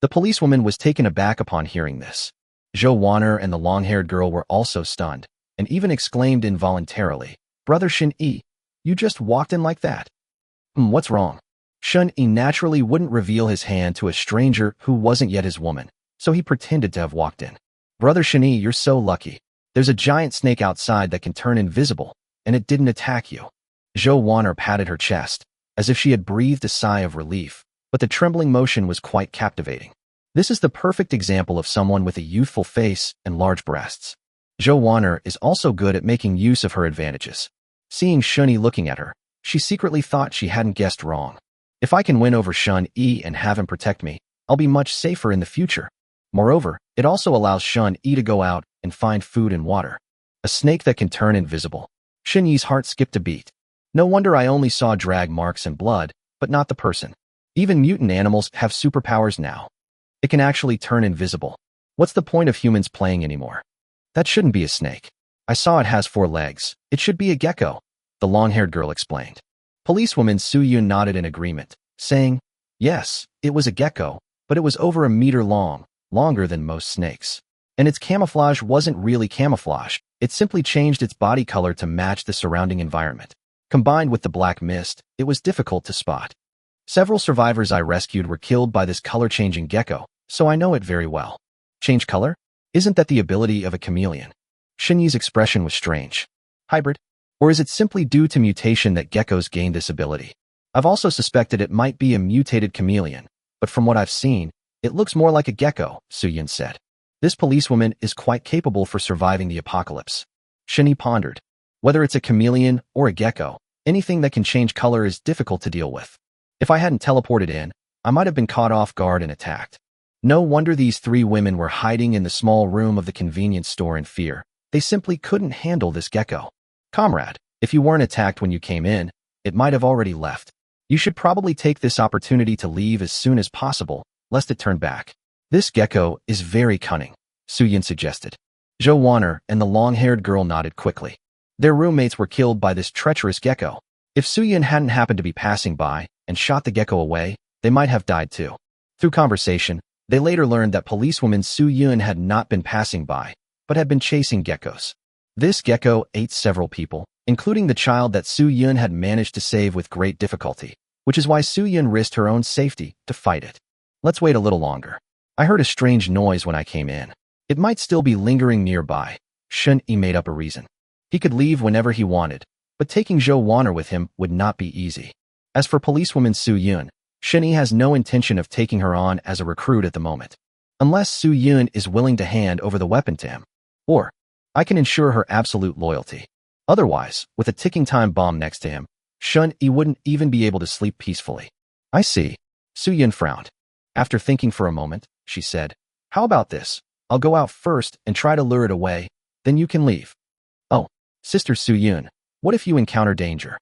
The policewoman was taken aback upon hearing this. Jo Warner and the long-haired girl were also stunned, and even exclaimed involuntarily, Brother Shin-Yi, you just walked in like that? What's wrong? Shun-Yi naturally wouldn't reveal his hand to a stranger who wasn't yet his woman, so he pretended to have walked in. Brother Shin-Yi, you're so lucky. There's a giant snake outside that can turn invisible, and it didn't attack you. Jo Warner patted her chest, as if she had breathed a sigh of relief, but the trembling motion was quite captivating. This is the perfect example of someone with a youthful face and large breasts. Jo Warner is also good at making use of her advantages. Seeing Shun-Yi looking at her, she secretly thought she hadn't guessed wrong. If I can win over Shun-Yi and have him protect me, I'll be much safer in the future. Moreover, it also allows Shun-Yi to go out and find food and water. A snake that can turn invisible. Shun-Yi's heart skipped a beat. No wonder I only saw drag marks and blood, but not the person. Even mutant animals have superpowers now. It can actually turn invisible. What's the point of humans playing anymore? That shouldn't be a snake. I saw it has 4 legs. It should be a gecko, the long-haired girl explained. Policewoman Su-Yun nodded in agreement, saying, Yes, it was a gecko, but it was over a meter long, longer than most snakes. And its camouflage wasn't really camouflage. It simply changed its body color to match the surrounding environment. Combined with the black mist, it was difficult to spot. Several survivors I rescued were killed by this color-changing gecko, so I know it very well. Change color? Isn't that the ability of a chameleon? Shin-Yi's expression was strange. Hybrid? Or is it simply due to mutation that geckos gained this ability? I've also suspected it might be a mutated chameleon, but from what I've seen, it looks more like a gecko, Su-Yun said. This policewoman is quite capable for surviving the apocalypse. Shin-Yi pondered. Whether it's a chameleon or a gecko, anything that can change color is difficult to deal with. If I hadn't teleported in, I might have been caught off guard and attacked. No wonder these 3 women were hiding in the small room of the convenience store in fear. They simply couldn't handle this gecko. Comrade, if you weren't attacked when you came in, it might have already left. You should probably take this opportunity to leave as soon as possible, lest it turn back. This gecko is very cunning, Su-Yun suggested. Jo Warner and the long-haired girl nodded quickly. Their roommates were killed by this treacherous gecko. If Su-Yun hadn't happened to be passing by and shot the gecko away, they might have died too. Through conversation, they later learned that policewoman Su-Yun had not been passing by, but had been chasing geckos. This gecko ate several people, including the child that Su-Yun had managed to save with great difficulty, which is why Su-Yun risked her own safety to fight it. Let's wait a little longer. I heard a strange noise when I came in. It might still be lingering nearby. Shun-Yi made up a reason. He could leave whenever he wanted, but taking Jo Warner with him would not be easy. As for policewoman Su-Yun, Shun-Yi has no intention of taking her on as a recruit at the moment, unless Su-Yun is willing to hand over the weapon to him. Or, I can ensure her absolute loyalty. Otherwise, with a ticking time bomb next to him, Shun-Yi wouldn't even be able to sleep peacefully. I see. Su-Yun frowned. After thinking for a moment, she said, How about this? I'll go out first and try to lure it away, then you can leave. Oh, Sister Su-Yun, what if you encounter danger?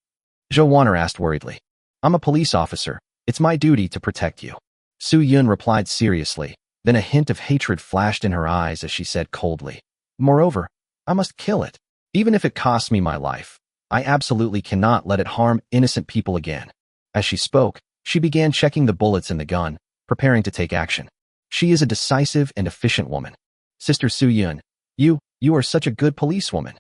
Jo Warner asked worriedly. I'm a police officer. It's my duty to protect you. Su-Yun replied seriously, then a hint of hatred flashed in her eyes as she said coldly, Moreover, I must kill it. Even if it costs me my life, I absolutely cannot let it harm innocent people again. As she spoke, she began checking the bullets in the gun, preparing to take action. She is a decisive and efficient woman. Sister Su-Yun, you are such a good policewoman.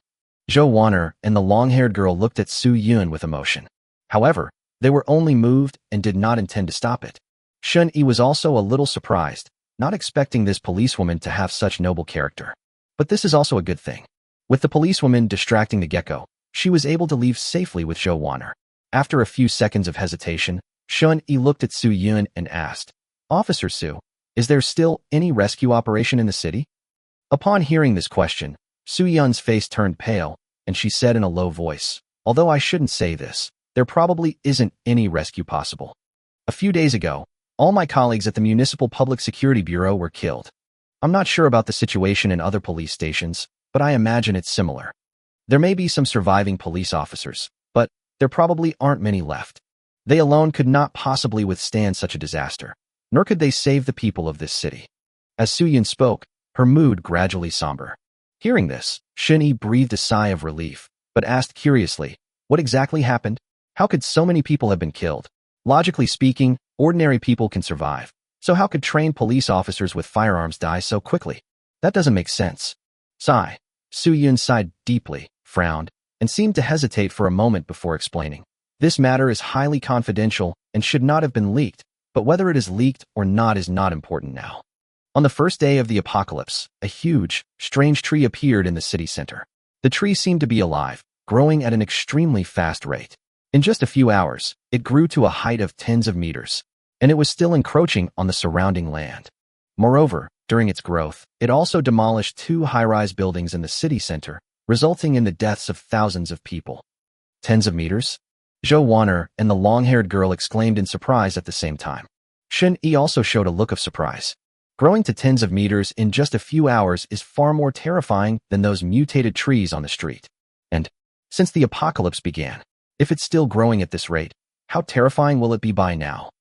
Zhou Wan'er and the long-haired girl looked at Su Yun with emotion. However, they were only moved and did not intend to stop it. Shun Yi was also a little surprised, not expecting this policewoman to have such noble character. But this is also a good thing. With the policewoman distracting the gecko, she was able to leave safely with Zhou Wan'er. After a few seconds of hesitation, Shun Yi looked at Su Yun and asked, "Officer Su, is there still any rescue operation in the city?" Upon hearing this question, Su Yun's face turned pale, and she said in a low voice, "Although I shouldn't say this, there probably isn't any rescue possible. A few days ago, all my colleagues at the Municipal Public Security Bureau were killed. I'm not sure about the situation in other police stations, but I imagine it's similar. There may be some surviving police officers, but there probably aren't many left. They alone could not possibly withstand such a disaster, nor could they save the people of this city." As Su Yun spoke, her mood gradually somber. Hearing this, Shun Yi breathed a sigh of relief, but asked curiously, "What exactly happened? How could so many people have been killed? Logically speaking, ordinary people can survive, so how could trained police officers with firearms die so quickly? That doesn't make sense." Sigh. Su Yun sighed deeply, frowned, and seemed to hesitate for a moment before explaining. "This matter is highly confidential and should not have been leaked, but whether it is leaked or not is not important now." On the first day of the apocalypse, a huge, strange tree appeared in the city center. The tree seemed to be alive, growing at an extremely fast rate. In just a few hours, it grew to a height of tens of meters, and it was still encroaching on the surrounding land. Moreover, during its growth, it also demolished 2 high-rise buildings in the city center, resulting in the deaths of thousands of people. Tens of meters? Zhou Wan'er and the long-haired girl exclaimed in surprise at the same time. Shun Yi also showed a look of surprise. Growing to tens of meters in just a few hours is far more terrifying than those mutated trees on the street. And, since the apocalypse began, if it's still growing at this rate, how terrifying will it be by now?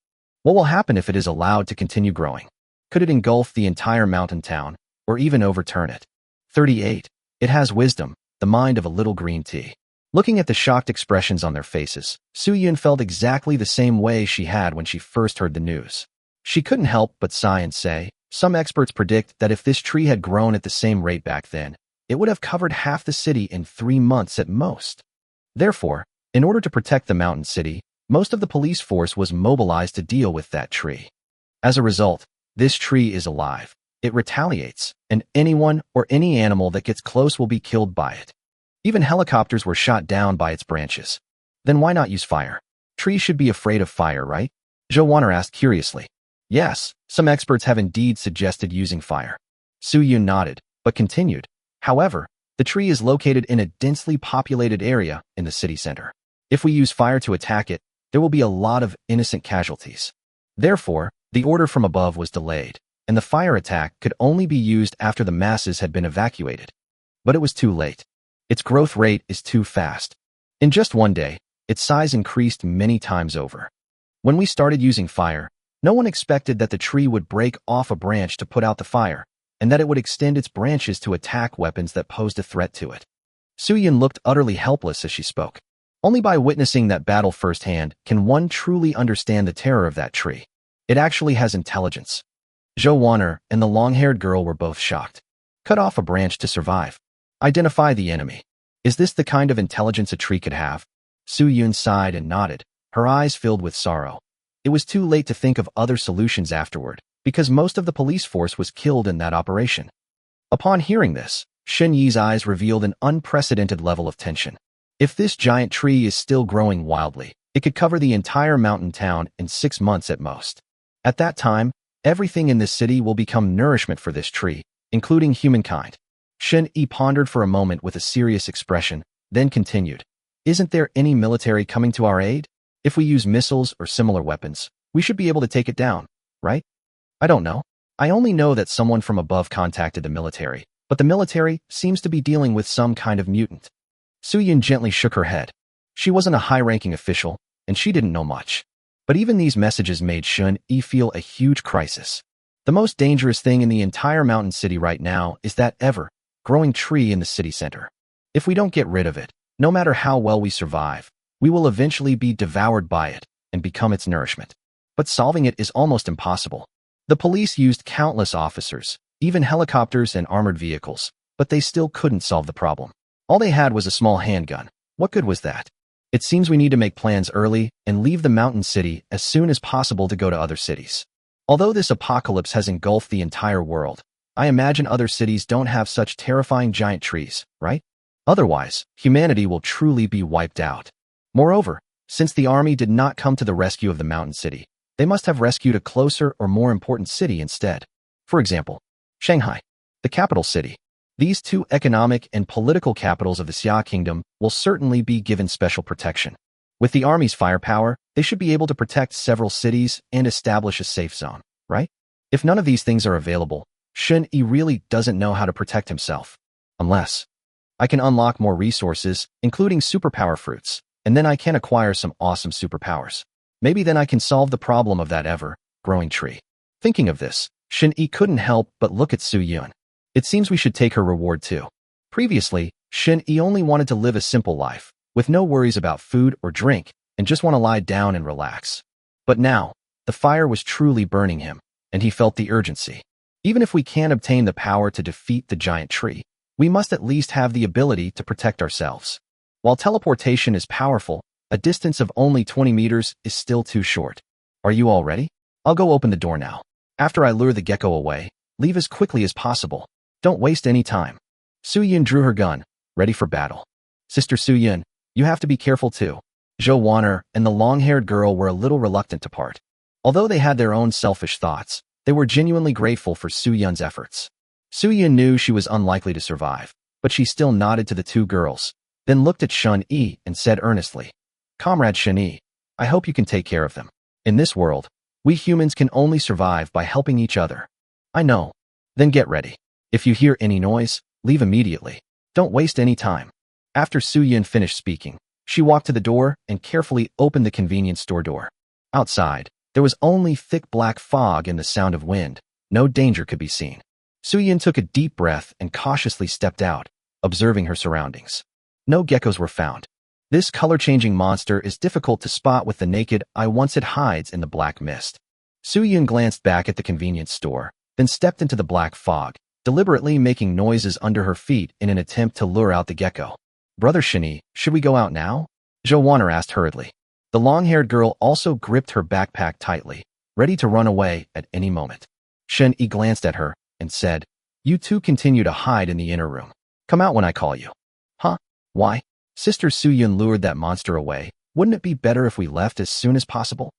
What will happen if it is allowed to continue growing? Could it engulf the entire mountain town, or even overturn it? 38. It has wisdom, the mind of a little green tea. Looking at the shocked expressions on their faces, Su Yun felt exactly the same way she had when she first heard the news. She couldn't help but sigh and say, "Some experts predict that if this tree had grown at the same rate back then, it would have covered half the city in 3 months at most." Therefore, in order to protect the mountain city, most of the police force was mobilized to deal with that tree. As a result, this tree is alive. It retaliates, and anyone or any animal that gets close will be killed by it. Even helicopters were shot down by its branches. Then why not use fire? Trees should be afraid of fire, right? Zhou Wan'er asked curiously. Yes, some experts have indeed suggested using fire. Su Yun nodded, but continued. However, the tree is located in a densely populated area in the city center. If we use fire to attack it, there will be a lot of innocent casualties. Therefore, the order from above was delayed, and the fire attack could only be used after the masses had been evacuated. But it was too late. Its growth rate is too fast. In just one day, its size increased many times over. When we started using fire, no one expected that the tree would break off a branch to put out the fire, and that it would extend its branches to attack weapons that posed a threat to it. Su Yun looked utterly helpless as she spoke. Only by witnessing that battle firsthand can one truly understand the terror of that tree. It actually has intelligence. Zhou Wan'er and the long-haired girl were both shocked. Cut off a branch to survive. Identify the enemy. Is this the kind of intelligence a tree could have? Su Yun sighed and nodded, her eyes filled with sorrow. It was too late to think of other solutions afterward, because most of the police force was killed in that operation. Upon hearing this, Shen Yi's eyes revealed an unprecedented level of tension. If this giant tree is still growing wildly, it could cover the entire mountain town in 6 months at most. At that time, everything in this city will become nourishment for this tree, including humankind. Shen Yi pondered for a moment with a serious expression, then continued. Isn't there any military coming to our aid? If we use missiles or similar weapons, we should be able to take it down, right? I don't know. I only know that someone from above contacted the military, but the military seems to be dealing with some kind of mutant. Su Yun gently shook her head. She wasn't a high-ranking official, and she didn't know much. But even these messages made Shun Yi feel a huge crisis. The most dangerous thing in the entire mountain city right now is that ever-growing tree in the city center. If we don't get rid of it, no matter how well we survive, we will eventually be devoured by it and become its nourishment. But solving it is almost impossible. The police used countless officers, even helicopters and armored vehicles, but they still couldn't solve the problem. All they had was a small handgun. What good was that? It seems we need to make plans early and leave the mountain city as soon as possible to go to other cities. Although this apocalypse has engulfed the entire world, I imagine other cities don't have such terrifying giant trees, right? Otherwise, humanity will truly be wiped out. Moreover, since the army did not come to the rescue of the mountain city, they must have rescued a closer or more important city instead. For example, Shanghai, the capital city. These two economic and political capitals of the Xia Kingdom will certainly be given special protection. With the army's firepower, they should be able to protect several cities and establish a safe zone, right? If none of these things are available, Shun Yi really doesn't know how to protect himself. Unless I can unlock more resources, including superpower fruits, and then I can acquire some awesome superpowers. Maybe then I can solve the problem of that ever-growing tree. Thinking of this, Shun Yi couldn't help but look at Su Yun. It seems we should take her reward too. Previously, Shun Yi only wanted to live a simple life, with no worries about food or drink, and just want to lie down and relax. But now, the fire was truly burning him, and he felt the urgency. Even if we can't obtain the power to defeat the giant tree, we must at least have the ability to protect ourselves. While teleportation is powerful, a distance of only 20 meters is still too short. Are you all ready? I'll go open the door now. After I lure the gecko away, leave as quickly as possible. Don't waste any time. Su Yun drew her gun, ready for battle. Sister Su Yun, you have to be careful too. Zhou Wan'er and the long-haired girl were a little reluctant to part. Although they had their own selfish thoughts, they were genuinely grateful for Su Yun's efforts. Su Yun knew she was unlikely to survive, but she still nodded to the two girls, then looked at Shun Yi and said earnestly, Comrade Shun Yi, I hope you can take care of them. In this world, we humans can only survive by helping each other. I know. Then get ready. If you hear any noise, leave immediately. Don't waste any time. After Su Yun finished speaking, she walked to the door and carefully opened the convenience store door. Outside, there was only thick black fog and the sound of wind. No danger could be seen. Su Yun took a deep breath and cautiously stepped out, observing her surroundings. No geckos were found. This color-changing monster is difficult to spot with the naked eye once it hides in the black mist. Su Yun glanced back at the convenience store, then stepped into the black fog, deliberately making noises under her feet in an attempt to lure out the gecko. Brother Shun Yi, should we go out now? Zhou Wan'er asked hurriedly. The long-haired girl also gripped her backpack tightly, ready to run away at any moment. Shun Yi glanced at her and said, You two continue to hide in the inner room. Come out when I call you. Huh? Why? Sister Su Yun lured that monster away. Wouldn't it be better if we left as soon as possible?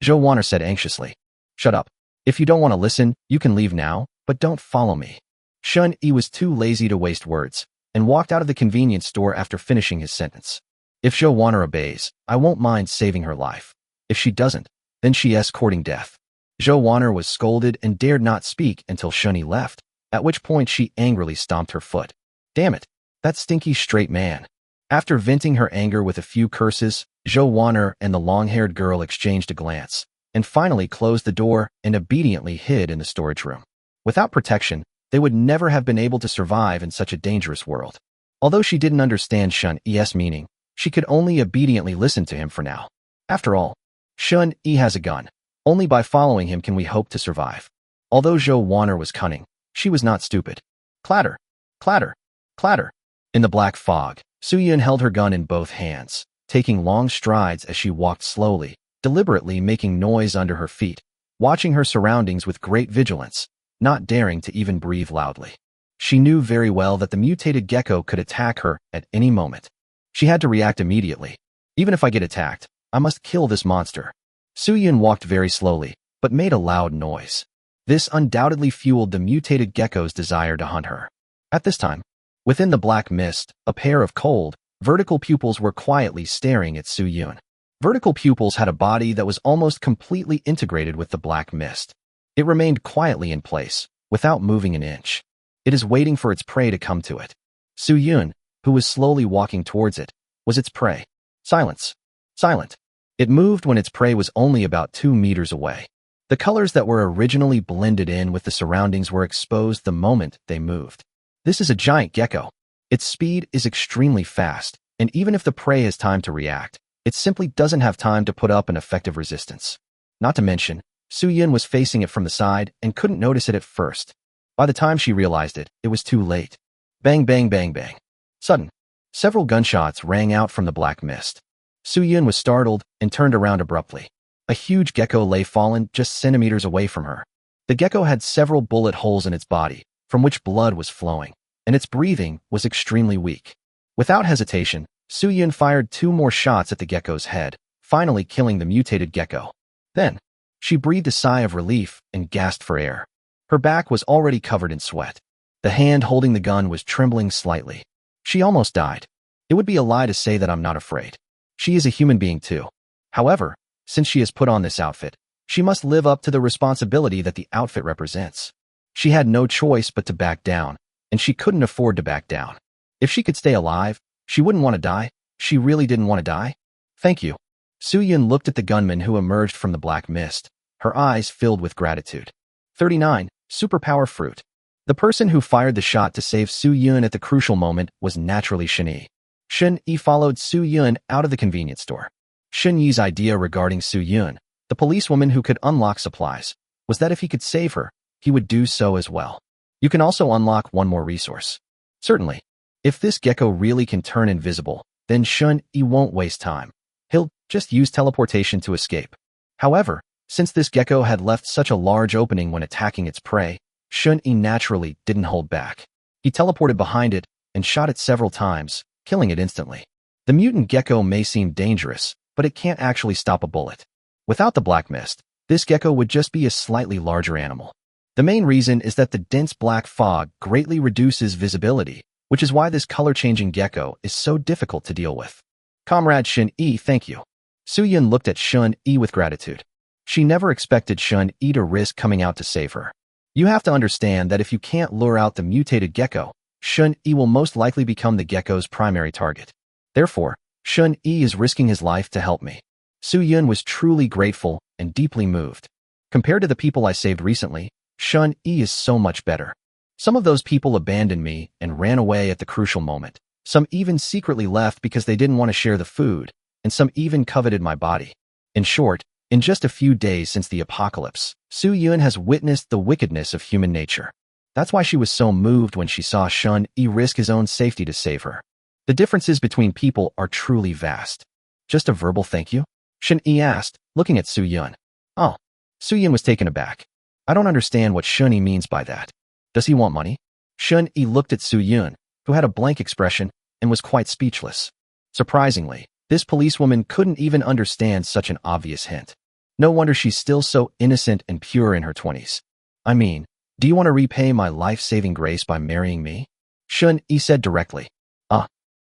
Zhou Wan'er said anxiously. Shut up. If you don't want to listen, you can leave now, but don't follow me. Shun Yi was too lazy to waste words, and walked out of the convenience store after finishing his sentence. If Zhou Wan'er obeys, I won't mind saving her life. If she doesn't, then she is courting death. Zhou Wan'er was scolded and dared not speak until Shun Yi left, at which point she angrily stomped her foot. Damn it, that stinky straight man. After venting her anger with a few curses, Zhou Wan'er and the long-haired girl exchanged a glance, and finally closed the door and obediently hid in the storage room. Without protection, they would never have been able to survive in such a dangerous world. Although she didn't understand Shun Yi's meaning, she could only obediently listen to him for now. After all, Shun Yi has a gun. Only by following him can we hope to survive. Although Zhou Wan'er was cunning, she was not stupid. Clatter, clatter, clatter. In the black fog, Su Yun held her gun in both hands, taking long strides as she walked slowly, deliberately making noise under her feet, watching her surroundings with great vigilance, not daring to even breathe loudly. She knew very well that the mutated gecko could attack her at any moment. She had to react immediately. Even if I get attacked, I must kill this monster. Su Yun walked very slowly, but made a loud noise. This undoubtedly fueled the mutated gecko's desire to hunt her. At this time, within the black mist, a pair of cold, vertical pupils were quietly staring at Su Yun. Vertical pupils had a body that was almost completely integrated with the black mist. It remained quietly in place, without moving an inch. It is waiting for its prey to come to it. Su Yun, who was slowly walking towards it, was its prey. Silence. Silent. It moved when its prey was only about 2 meters away. The colors that were originally blended in with the surroundings were exposed the moment they moved. This is a giant gecko. Its speed is extremely fast, and even if the prey has time to react, it simply doesn't have time to put up an effective resistance. Not to mention, Su Yun was facing it from the side and couldn't notice it at first. By the time she realized it, it was too late. Bang, bang, bang, bang. Sudden. Several gunshots rang out from the black mist. Su-yun was startled and turned around abruptly. A huge gecko lay fallen just centimeters away from her. The gecko had several bullet holes in its body, from which blood was flowing, and its breathing was extremely weak. Without hesitation, Su-yun fired 2 more shots at the gecko's head, finally killing the mutated gecko. Then, she breathed a sigh of relief and gasped for air. Her back was already covered in sweat. The hand holding the gun was trembling slightly. She almost died. It would be a lie to say that I'm not afraid. She is a human being too. However, since she has put on this outfit, she must live up to the responsibility that the outfit represents. She had no choice but to back down, and she couldn't afford to back down. If she could stay alive, she wouldn't want to die. She really didn't want to die. Thank you. Su-yun looked at the gunman who emerged from the black mist, her eyes filled with gratitude. 39. Superpower Fruit. The person who fired the shot to save Su-yun at the crucial moment was naturally Shin-yi. Shin-yi followed Su-yun out of the convenience store. Shin-yi's idea regarding Su-yun, the policewoman who could unlock supplies, was that if he could save her, he would do so as well. You can also unlock one more resource. Certainly. If this gecko really can turn invisible, then Shin-yi won't waste time. He'll just use teleportation to escape. However, since this gecko had left such a large opening when attacking its prey, Shin-yi naturally didn't hold back. He teleported behind it and shot it several times, killing it instantly. The mutant gecko may seem dangerous, but it can't actually stop a bullet. Without the black mist, this gecko would just be a slightly larger animal. The main reason is that the dense black fog greatly reduces visibility, which is why this color-changing gecko is so difficult to deal with. Comrade Shin-yi, thank you. Su-yun looked at Shin-yi with gratitude. She never expected Shin-yi to risk coming out to save her. You have to understand that if you can't lure out the mutated gecko, Shin-yi will most likely become the gecko's primary target. Therefore, Shin-yi is risking his life to help me. Su-yun was truly grateful and deeply moved. Compared to the people I saved recently, Shin-yi is so much better. Some of those people abandoned me and ran away at the crucial moment. Some even secretly left because they didn't want to share the food, and some even coveted my body. In short, in just a few days since the apocalypse, Su-yun has witnessed the wickedness of human nature. That's why she was so moved when she saw Shin-yi risk his own safety to save her. The differences between people are truly vast. Just a verbal thank you? Shin-yi asked, looking at Su-yun. Oh. Su-yun was taken aback. I don't understand what Shin-yi means by that. Does he want money? Shin-yi looked at Su-yun, who had a blank expression and was quite speechless. Surprisingly, this policewoman couldn't even understand such an obvious hint. No wonder she's still so innocent and pure in her 20s. I mean, do you want to repay my life-saving grace by marrying me? Shin-yi said directly.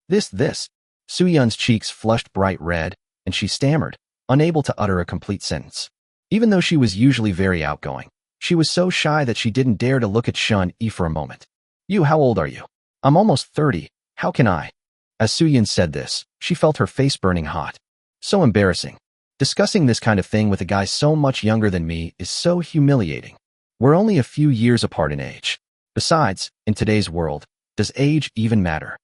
This. Su-yun's cheeks flushed bright red, and she stammered, unable to utter a complete sentence. Even though she was usually very outgoing, she was so shy that she didn't dare to look at Shin-yi for a moment. How old are you? I'm almost 30. How can I? As Su-yun said this, she felt her face burning hot. So embarrassing. Discussing this kind of thing with a guy so much younger than me is so humiliating. We're only a few years apart in age. Besides, in today's world, does age even matter?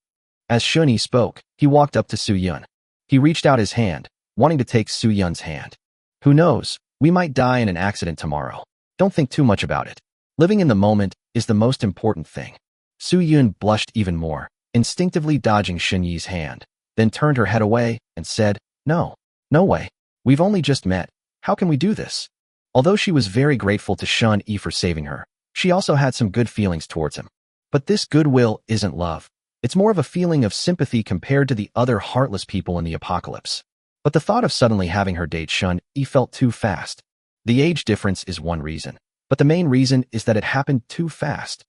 As Shin-yi spoke, he walked up to Su-yun. He reached out his hand, wanting to take Su-yun's hand. Who knows, we might die in an accident tomorrow. Don't think too much about it. Living in the moment is the most important thing. Su-yun blushed even more, instinctively dodging Shin-yi's hand, then turned her head away and said, No way. We've only just met. How can we do this? Although she was very grateful to Shin-yi for saving her, she also had some good feelings towards him. But this goodwill isn't love. It's more of a feeling of sympathy compared to the other heartless people in the apocalypse. But the thought of suddenly having her date Shin-yi felt too fast. The age difference is one reason, but the main reason is that it happened too fast.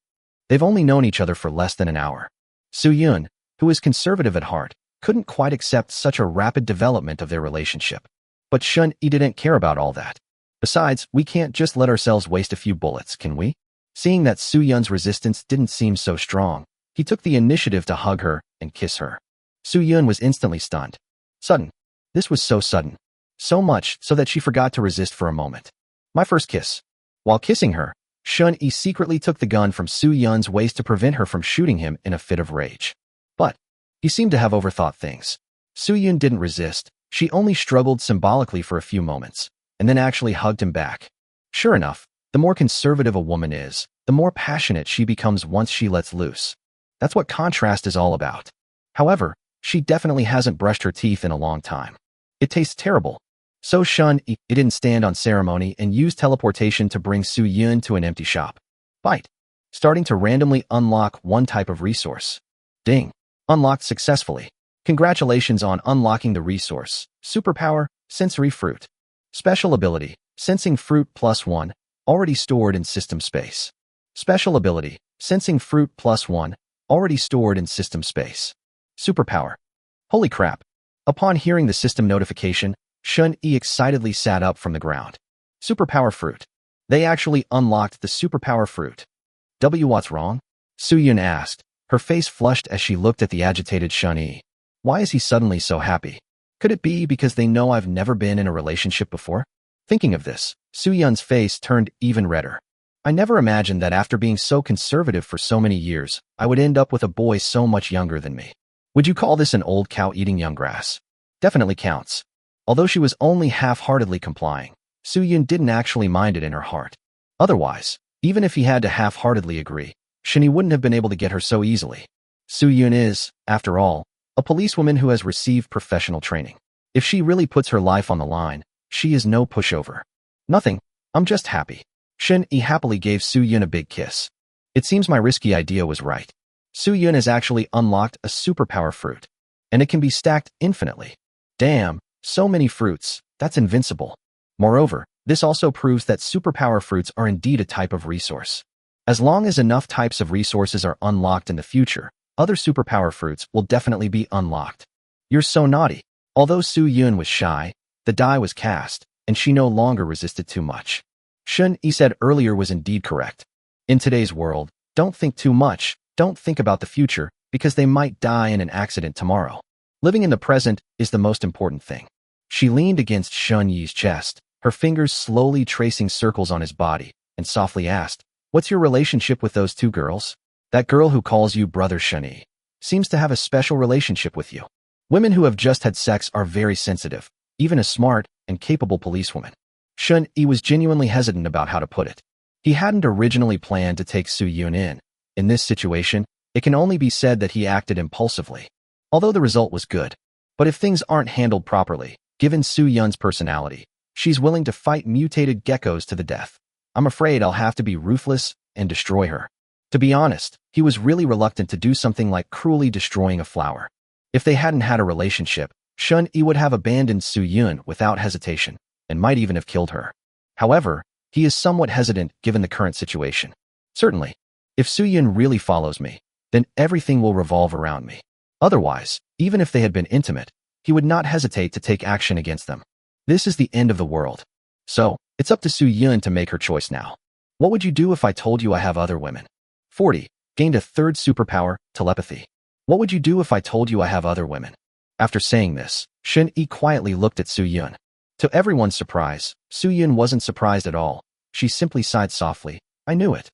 They've only known each other for less than an hour. Su-yun, who is conservative at heart, couldn't quite accept such a rapid development of their relationship. But Shin-yi didn't care about all that. Besides, we can't just let ourselves waste a few bullets, can we? Seeing that Su-yun's resistance didn't seem so strong, he took the initiative to hug her and kiss her. Su-yun was instantly stunned. Sudden. This was so sudden. So much so that she forgot to resist for a moment. My first kiss. While kissing her, Shin-yi secretly took the gun from Su-yun's waist to prevent her from shooting him in a fit of rage. But he seemed to have overthought things. Su-yun didn't resist. She only struggled symbolically for a few moments, and then actually hugged him back. Sure enough, the more conservative a woman is, the more passionate she becomes once she lets loose. That's what contrast is all about. However, She definitely hasn't brushed her teeth in a long time. It tastes terrible. So Shun-yi didn't stand on ceremony and used teleportation to bring Su-yun to an empty shop. Bite. Starting to randomly unlock one type of resource. Ding. Unlocked successfully. Congratulations on unlocking the resource. Superpower, Sensory Fruit. Special ability, Sensing Fruit +1, already stored in system space. Special ability, Sensing Fruit +1, already stored in system space. Superpower. Holy crap. Upon hearing the system notification, Shun-yi excitedly sat up from the ground. Superpower Fruit. They actually unlocked the Superpower Fruit. What's wrong? Su-yun asked, her face flushed as she looked at the agitated Shun-yi. Why is he suddenly so happy? Could it be because they know I've never been in a relationship before? Thinking of this, Su-yun's face turned even redder. I never imagined that after being so conservative for so many years, I would end up with a boy so much younger than me. Would you call this an old cow eating young grass? Definitely counts. Although she was only half-heartedly complying, Su-yun didn't actually mind it in her heart. Otherwise, even if he had to half-heartedly agree, Shun-yi wouldn't have been able to get her so easily. Su-yun is, after all, a policewoman who has received professional training. If she really puts her life on the line, she is no pushover. Nothing, I'm just happy. Shun-yi happily gave Su-yun a big kiss. It seems my risky idea was right. Su-yun has actually unlocked a superpower fruit, and it can be stacked infinitely. Damn, so many fruits, that's invincible. Moreover, this also proves that superpower fruits are indeed a type of resource. As long as enough types of resources are unlocked in the future, other superpower fruits will definitely be unlocked. You're so naughty. Although Su-yun was shy, the die was cast, and she no longer resisted too much. Shun-yi said earlier was indeed correct. In today's world, don't think too much, don't think about the future, because they might die in an accident tomorrow. Living in the present is the most important thing. She leaned against Shun-yi's chest, her fingers slowly tracing circles on his body, and softly asked, "What's your relationship with those two girls? That girl who calls you brother Shun-yi seems to have a special relationship with you." Women who have just had sex are very sensitive, even a smart and capable policewoman. Shun-yi was genuinely hesitant about how to put it. He hadn't originally planned to take Su-yun in. In this situation, it can only be said that he acted impulsively. Although the result was good. But if things aren't handled properly, given Su-yun's personality, she's willing to fight mutated geckos to the death. I'm afraid I'll have to be ruthless and destroy her. To be honest, he was really reluctant to do something like cruelly destroying a flower. If they hadn't had a relationship, Shun-yi would have abandoned Su-yun without hesitation, and might even have killed her. However, he is somewhat hesitant given the current situation. Certainly, if Su-yun really follows me, then everything will revolve around me. Otherwise, even if they had been intimate, he would not hesitate to take action against them. This is the end of the world. So, it's up to Su-yun to make her choice now. What would you do if I told you I have other women? 40. Gained a third superpower, telepathy. What would you do if I told you I have other women? After saying this, Shun-yi quietly looked at Su-yun. To everyone's surprise, Su-yun wasn't surprised at all. She simply sighed softly. I knew it.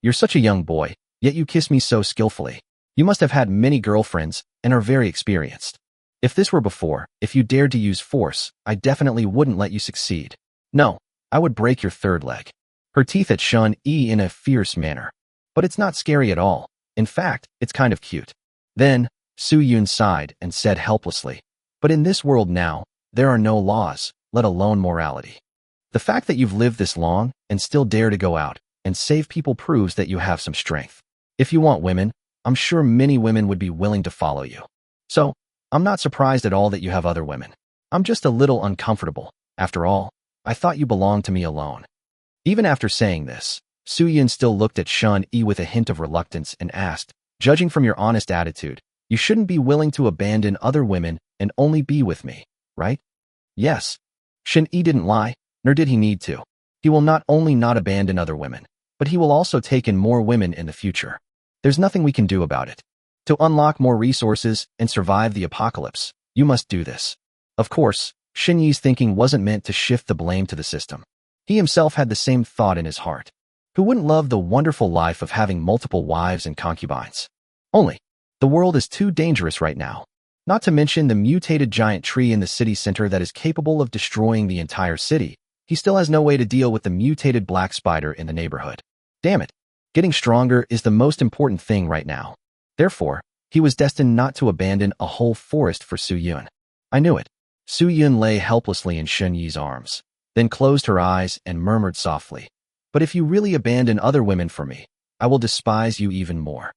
You're such a young boy, yet you kiss me so skillfully. You must have had many girlfriends and are very experienced. If this were before, if you dared to use force, I definitely wouldn't let you succeed. No, I would break your third leg. Her teeth at Shun-yi in a fierce manner. But it's not scary at all. In fact, it's kind of cute. Then, Su-yun sighed and said helplessly, but in this world now, there are no laws, let alone morality. The fact that you've lived this long and still dare to go out and save people proves that you have some strength. If you want women, I'm sure many women would be willing to follow you. So, I'm not surprised at all that you have other women. I'm just a little uncomfortable. After all, I thought you belonged to me alone. Even after saying this, Su-yun still looked at Shun-yi with a hint of reluctance and asked, judging from your honest attitude, you shouldn't be willing to abandon other women and only be with me, right? Yes. Shun-yi didn't lie, nor did he need to. He will not only not abandon other women, but he will also take in more women in the future. There's nothing we can do about it. To unlock more resources and survive the apocalypse, you must do this. Of course, Shun-yi's thinking wasn't meant to shift the blame to the system. He himself had the same thought in his heart. Who wouldn't love the wonderful life of having multiple wives and concubines? Only, the world is too dangerous right now. Not to mention the mutated giant tree in the city center that is capable of destroying the entire city. He still has no way to deal with the mutated black spider in the neighborhood. Damn it. Getting stronger is the most important thing right now. Therefore, He was destined not to abandon a whole forest for Su Yun. I knew it. Su Yun lay helplessly in Shun Yi's arms, then closed her eyes and murmured softly, "But if you really abandon other women for me, I will despise you even more.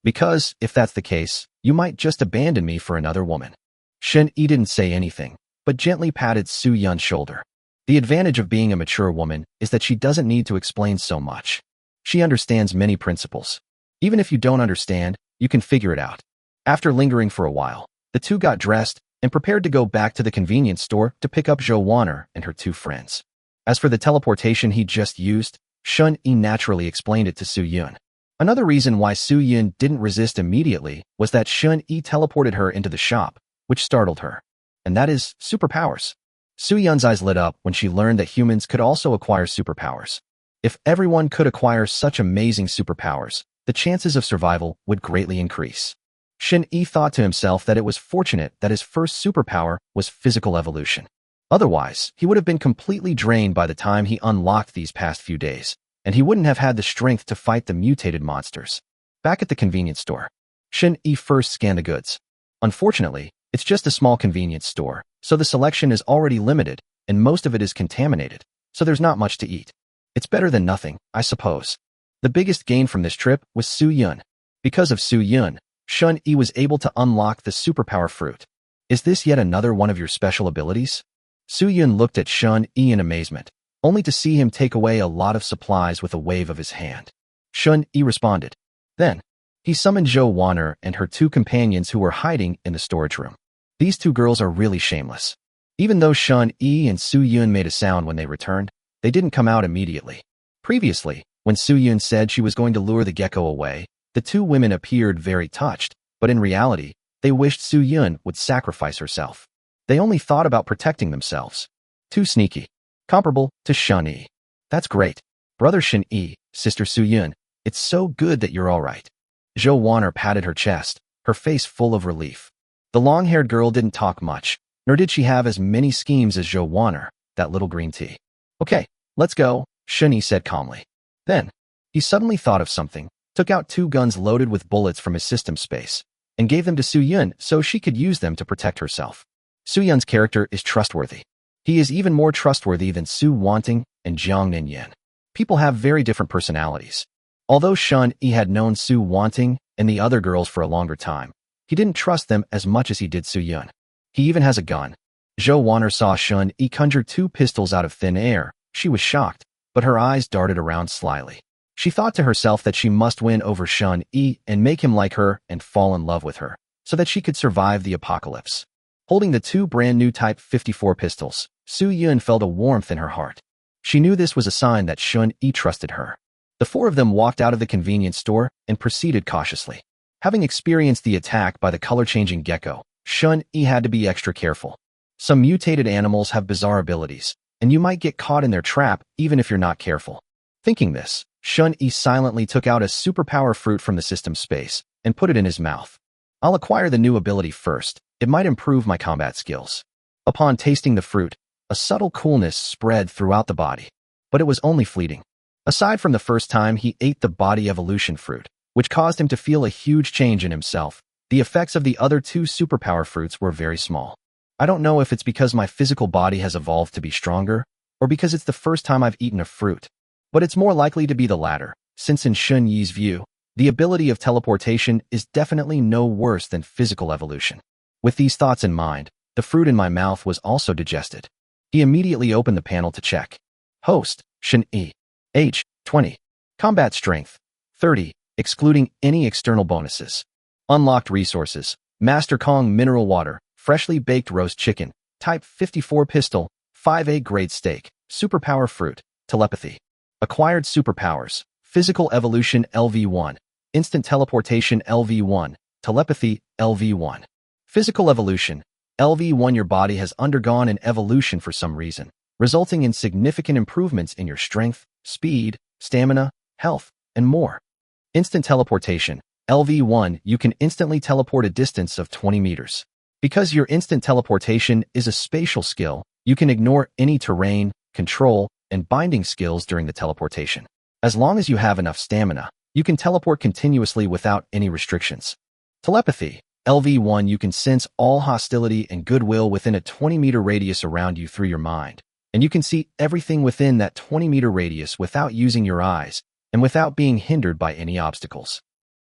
Because, if that's the case, you might just abandon me for another woman." Shun Yi didn't say anything, but gently patted Su Yun's shoulder. The advantage of being a mature woman is that she doesn't need to explain so much. She understands many principles. Even if you don't understand, you can figure it out. After lingering for a while, the two got dressed and prepared to go back to the convenience store to pick up Zhou Wanner and her two friends. As for the teleportation he just used, Shun Yi naturally explained it to Su Yun. Another reason why Su Yun didn't resist immediately was that Shun Yi teleported her into the shop, which startled her. And that is superpowers. Su Yun's eyes lit up when she learned that humans could also acquire superpowers. If everyone could acquire such amazing superpowers, the chances of survival would greatly increase. Shun Yi thought to himself that it was fortunate that his first superpower was physical evolution. Otherwise, he would have been completely drained by the time he unlocked these past few days, and he wouldn't have had the strength to fight the mutated monsters. Back at the convenience store, Shun Yi first scanned the goods. Unfortunately, it's just a small convenience store, so the selection is already limited, and most of it is contaminated, so there's not much to eat. It's better than nothing, I suppose. The biggest gain from this trip was Su Yun. Because of Su Yun, Shun Yi was able to unlock the superpower fruit. Is this yet another one of your special abilities? Su Yun looked at Shun Yi in amazement, only to see him take away a lot of supplies with a wave of his hand. Shun Yi responded. Then, he summoned Zhou Wanner and her two companions who were hiding in the storage room. These two girls are really shameless. Even though Shun Yi and Su Yun made a sound when they returned, they didn't come out immediately. Previously, when Su Yun said she was going to lure the gecko away, the two women appeared very touched, but in reality, they wished Su Yun would sacrifice herself. They only thought about protecting themselves. Too sneaky. Comparable to Shun Yi. That's great. Brother Shun Yi, sister Su Yun, it's so good that you're all right. Zhou Wanner patted her chest, her face full of relief. The long-haired girl didn't talk much, nor did she have as many schemes as Zhou Wanner, that little green tea. Okay, let's go, Shun Yi said calmly. Then, he suddenly thought of something, took out two guns loaded with bullets from his system space, and gave them to Su Yun so she could use them to protect herself. Su Yun's character is trustworthy. He is even more trustworthy than Su Wanting and Jiang Ninyan. People have very different personalities. Although Shun Yi had known Su Wanting and the other girls for a longer time, he didn't trust them as much as he did Su Yun. He even has a gun. Zhou Wanner saw Shun Yi conjure two pistols out of thin air. She was shocked, but her eyes darted around slyly. She thought to herself that she must win over Shun Yi and make him like her and fall in love with her, so that she could survive the apocalypse. Holding the two brand-new Type 54 pistols, Su Yun felt a warmth in her heart. She knew this was a sign that Shun Yi trusted her. The four of them walked out of the convenience store and proceeded cautiously. Having experienced the attack by the color-changing gecko, Shun Yi had to be extra careful. Some mutated animals have bizarre abilities, and you might get caught in their trap even if you're not careful. Thinking this, Shun Yi silently took out a superpower fruit from the system space and put it in his mouth. I'll acquire the new ability first. It might improve my combat skills. Upon tasting the fruit, a subtle coolness spread throughout the body, but it was only fleeting. Aside from the first time he ate the body evolution fruit, which caused him to feel a huge change in himself, the effects of the other two superpower fruits were very small. I don't know if it's because my physical body has evolved to be stronger, or because it's the first time I've eaten a fruit, but it's more likely to be the latter, since in Shun Yi's view, the ability of teleportation is definitely no worse than physical evolution. With these thoughts in mind, the fruit in my mouth was also digested. He immediately opened the panel to check. Host, Shun Yi. Age, 20. Combat strength, 30, excluding any external bonuses. Unlocked resources, Master Kong mineral water, freshly baked roast chicken, Type 54 pistol, 5A grade steak, superpower fruit, telepathy. Acquired superpowers, physical evolution LV1, instant teleportation LV1, telepathy LV1. Physical evolution, LV1. Your body has undergone an evolution for some reason, resulting in significant improvements in your strength, speed, stamina, health, and more. Instant teleportation, LV1. You can instantly teleport a distance of 20 meters. Because your instant teleportation is a spatial skill, you can ignore any terrain, control, and binding skills during the teleportation. As long as you have enough stamina, you can teleport continuously without any restrictions. Telepathy. LV1. You can sense all hostility and goodwill within a 20-meter radius around you through your mind, and you can see everything within that 20-meter radius without using your eyes and without being hindered by any obstacles.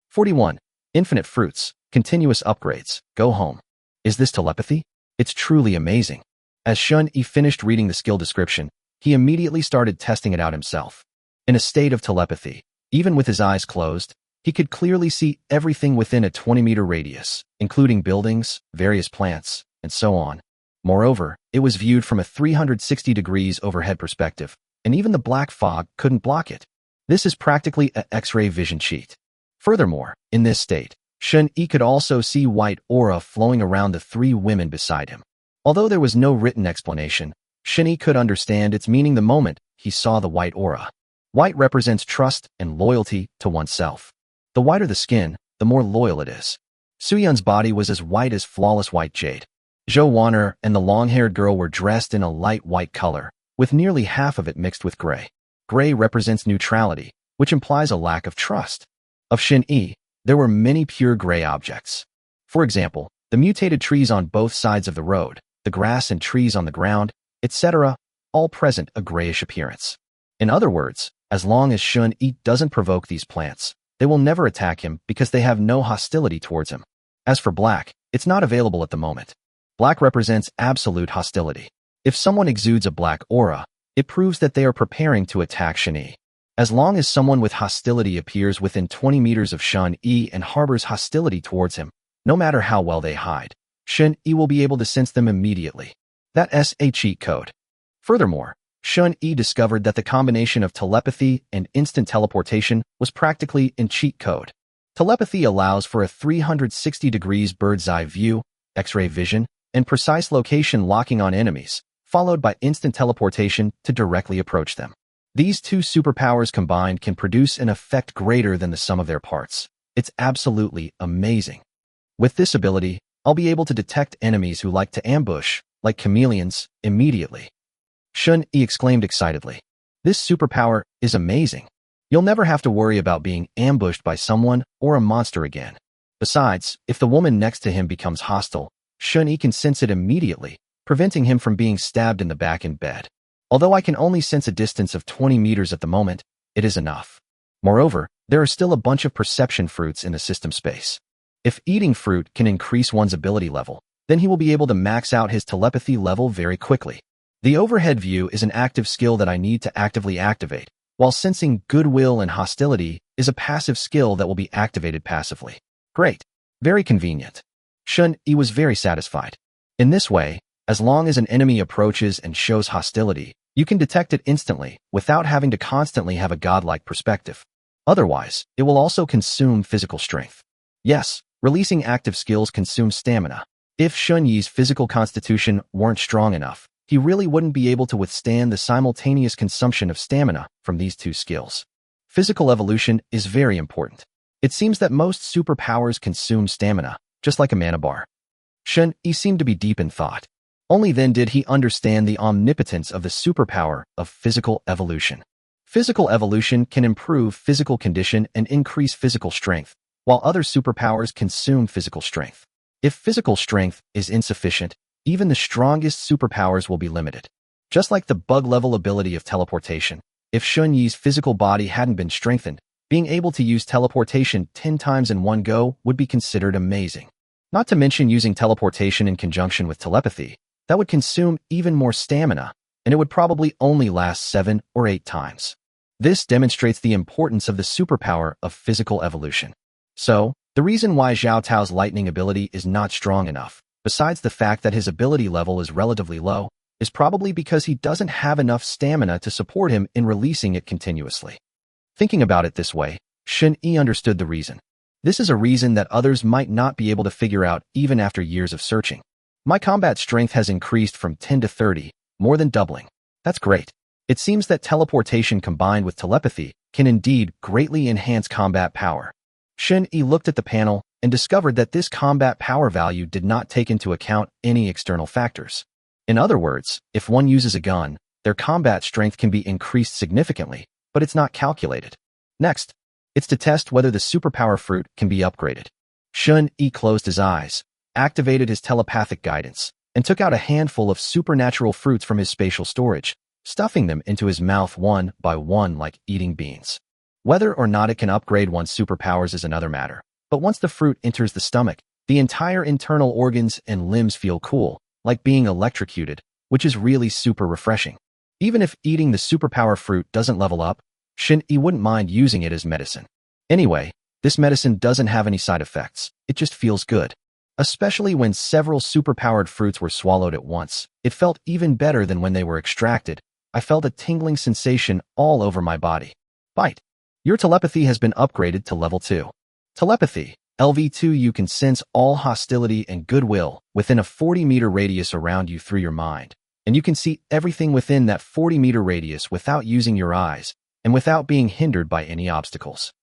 41. Infinite fruits. Continuous upgrades. Go home. Is this telepathy? It's truly amazing. As Shun-Yi finished reading the skill description, he immediately started testing it out himself. In a state of telepathy, even with his eyes closed, he could clearly see everything within a 20-meter radius, including buildings, various plants, and so on. Moreover, it was viewed from a 360 degrees overhead perspective, and even the black fog couldn't block it. This is practically an X-ray vision cheat. Furthermore, in this state, Shun-Yi could also see white aura flowing around the three women beside him. Although there was no written explanation, Shun-Yi could understand its meaning the moment he saw the white aura. White represents trust and loyalty to oneself. The whiter the skin, the more loyal it is. Suyun's body was as white as flawless white jade. Zhou Wan'er and the long-haired girl were dressed in a light white color, with nearly half of it mixed with gray. Gray represents neutrality, which implies a lack of trust. Of Shun-Yi, there were many pure gray objects. For example, the mutated trees on both sides of the road, the grass and trees on the ground, etc., all present a grayish appearance. In other words, as long as Shun-Yi doesn't provoke these plants, they will never attack him because they have no hostility towards him. As for black, it's not available at the moment. Black represents absolute hostility. If someone exudes a black aura, it proves that they are preparing to attack Shun-Yi. As long as someone with hostility appears within 20 meters of Shun-Yi and harbors hostility towards him, no matter how well they hide, Shun-Yi will be able to sense them immediately. That's a cheat code. Furthermore, Shun-Yi discovered that the combination of telepathy and instant teleportation was practically in cheat code. Telepathy allows for a 360 degrees bird's-eye view, X-ray vision, and precise location locking on enemies, followed by instant teleportation to directly approach them. These two superpowers combined can produce an effect greater than the sum of their parts. It's absolutely amazing. With this ability, I'll be able to detect enemies who like to ambush, like chameleons, immediately. Shun-Yi exclaimed excitedly. This superpower is amazing. You'll never have to worry about being ambushed by someone or a monster again. Besides, if the woman next to him becomes hostile, Shun-Yi can sense it immediately, preventing him from being stabbed in the back in bed. Although I can only sense a distance of 20 meters at the moment, it is enough. Moreover, there are still a bunch of perception fruits in the system space. If eating fruit can increase one's ability level, then he will be able to max out his telepathy level very quickly. The overhead view is an active skill that I need to actively activate, while sensing goodwill and hostility is a passive skill that will be activated passively. Great. Very convenient. Shun-Yi was very satisfied. In this way, as long as an enemy approaches and shows hostility, you can detect it instantly without having to constantly have a godlike perspective. Otherwise, it will also consume physical strength. Yes, releasing active skills consumes stamina. If Shun-Yi's physical constitution weren't strong enough, he really wouldn't be able to withstand the simultaneous consumption of stamina from these two skills. Physical evolution is very important. It seems that most superpowers consume stamina, just like a mana bar. Shun-Yi seemed to be deep in thought. Only then did he understand the omnipotence of the superpower of physical evolution. Physical evolution can improve physical condition and increase physical strength, while other superpowers consume physical strength. If physical strength is insufficient, even the strongest superpowers will be limited. Just like the bug-level ability of teleportation, if Shun-Yi's physical body hadn't been strengthened, being able to use teleportation 10 times in one go would be considered amazing. Not to mention using teleportation in conjunction with telepathy, that would consume even more stamina, and it would probably only last 7 or 8 times. This demonstrates the importance of the superpower of physical evolution. So, the reason why Xiao Tao's lightning ability is not strong enough, besides the fact that his ability level is relatively low, is probably because he doesn't have enough stamina to support him in releasing it continuously. Thinking about it this way, Shun-Yi understood the reason. This is a reason that others might not be able to figure out even after years of searching. My combat strength has increased from 10 to 30, more than doubling. That's great. It seems that teleportation combined with telepathy can indeed greatly enhance combat power. Shun-Yi looked at the panel and discovered that this combat power value did not take into account any external factors. In other words, if one uses a gun, their combat strength can be increased significantly, but it's not calculated. Next, it's to test whether the superpower fruit can be upgraded. Shun Yi closed his eyes, activated his telepathic guidance, and took out a handful of supernatural fruits from his spatial storage, stuffing them into his mouth one by one like eating beans. Whether or not it can upgrade one's superpowers is another matter, but once the fruit enters the stomach, the entire internal organs and limbs feel cool, like being electrocuted, which is really super refreshing. Even if eating the superpower fruit doesn't level up, Shun Yi wouldn't mind using it as medicine. Anyway, this medicine doesn't have any side effects, it just feels good. Especially when several superpowered fruits were swallowed at once, it felt even better than when they were extracted. I felt a tingling sensation all over my body. Bite. Your telepathy has been upgraded to level 2. Telepathy. LV2. You can sense all hostility and goodwill within a 40-meter radius around you through your mind, and you can see everything within that 40-meter radius without using your eyes and without being hindered by any obstacles.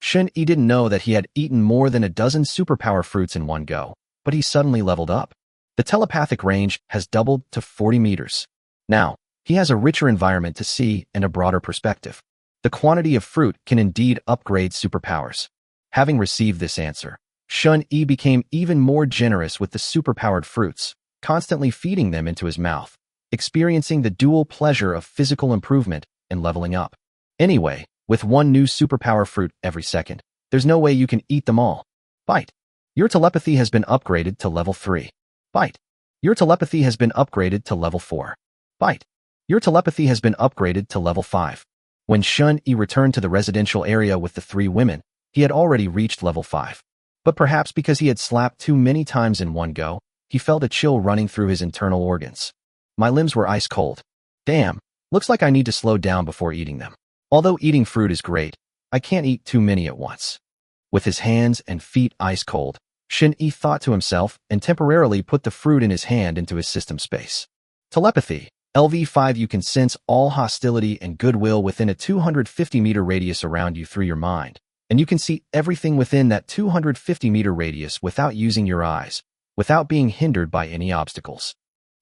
Shun Yi didn't know that he had eaten more than a dozen superpower fruits in one go, but he suddenly leveled up. The telepathic range has doubled to 40 meters. Now, he has a richer environment to see and a broader perspective. The quantity of fruit can indeed upgrade superpowers. Having received this answer, Shun Yi became even more generous with the superpowered fruits, constantly feeding them into his mouth, experiencing the dual pleasure of physical improvement and leveling up. Anyway, with one new superpower fruit every second, there's no way you can eat them all. Bite. Your telepathy has been upgraded to level 3. Bite. Your telepathy has been upgraded to level 4. Bite. Your telepathy has been upgraded to level 5. When Shun Yi returned to the residential area with the 3 women, he had already reached level 5. But perhaps because he had slapped too many times in one go, he felt a chill running through his internal organs. My limbs were ice cold. Damn, looks like I need to slow down before eating them. Although eating fruit is great, I can't eat too many at once. With his hands and feet ice cold, Shun Yi thought to himself and temporarily put the fruit in his hand into his system space. Telepathy. LV5. You can sense all hostility and goodwill within a 250-meter radius around you through your mind, and you can see everything within that 250-meter radius without using your eyes, without being hindered by any obstacles.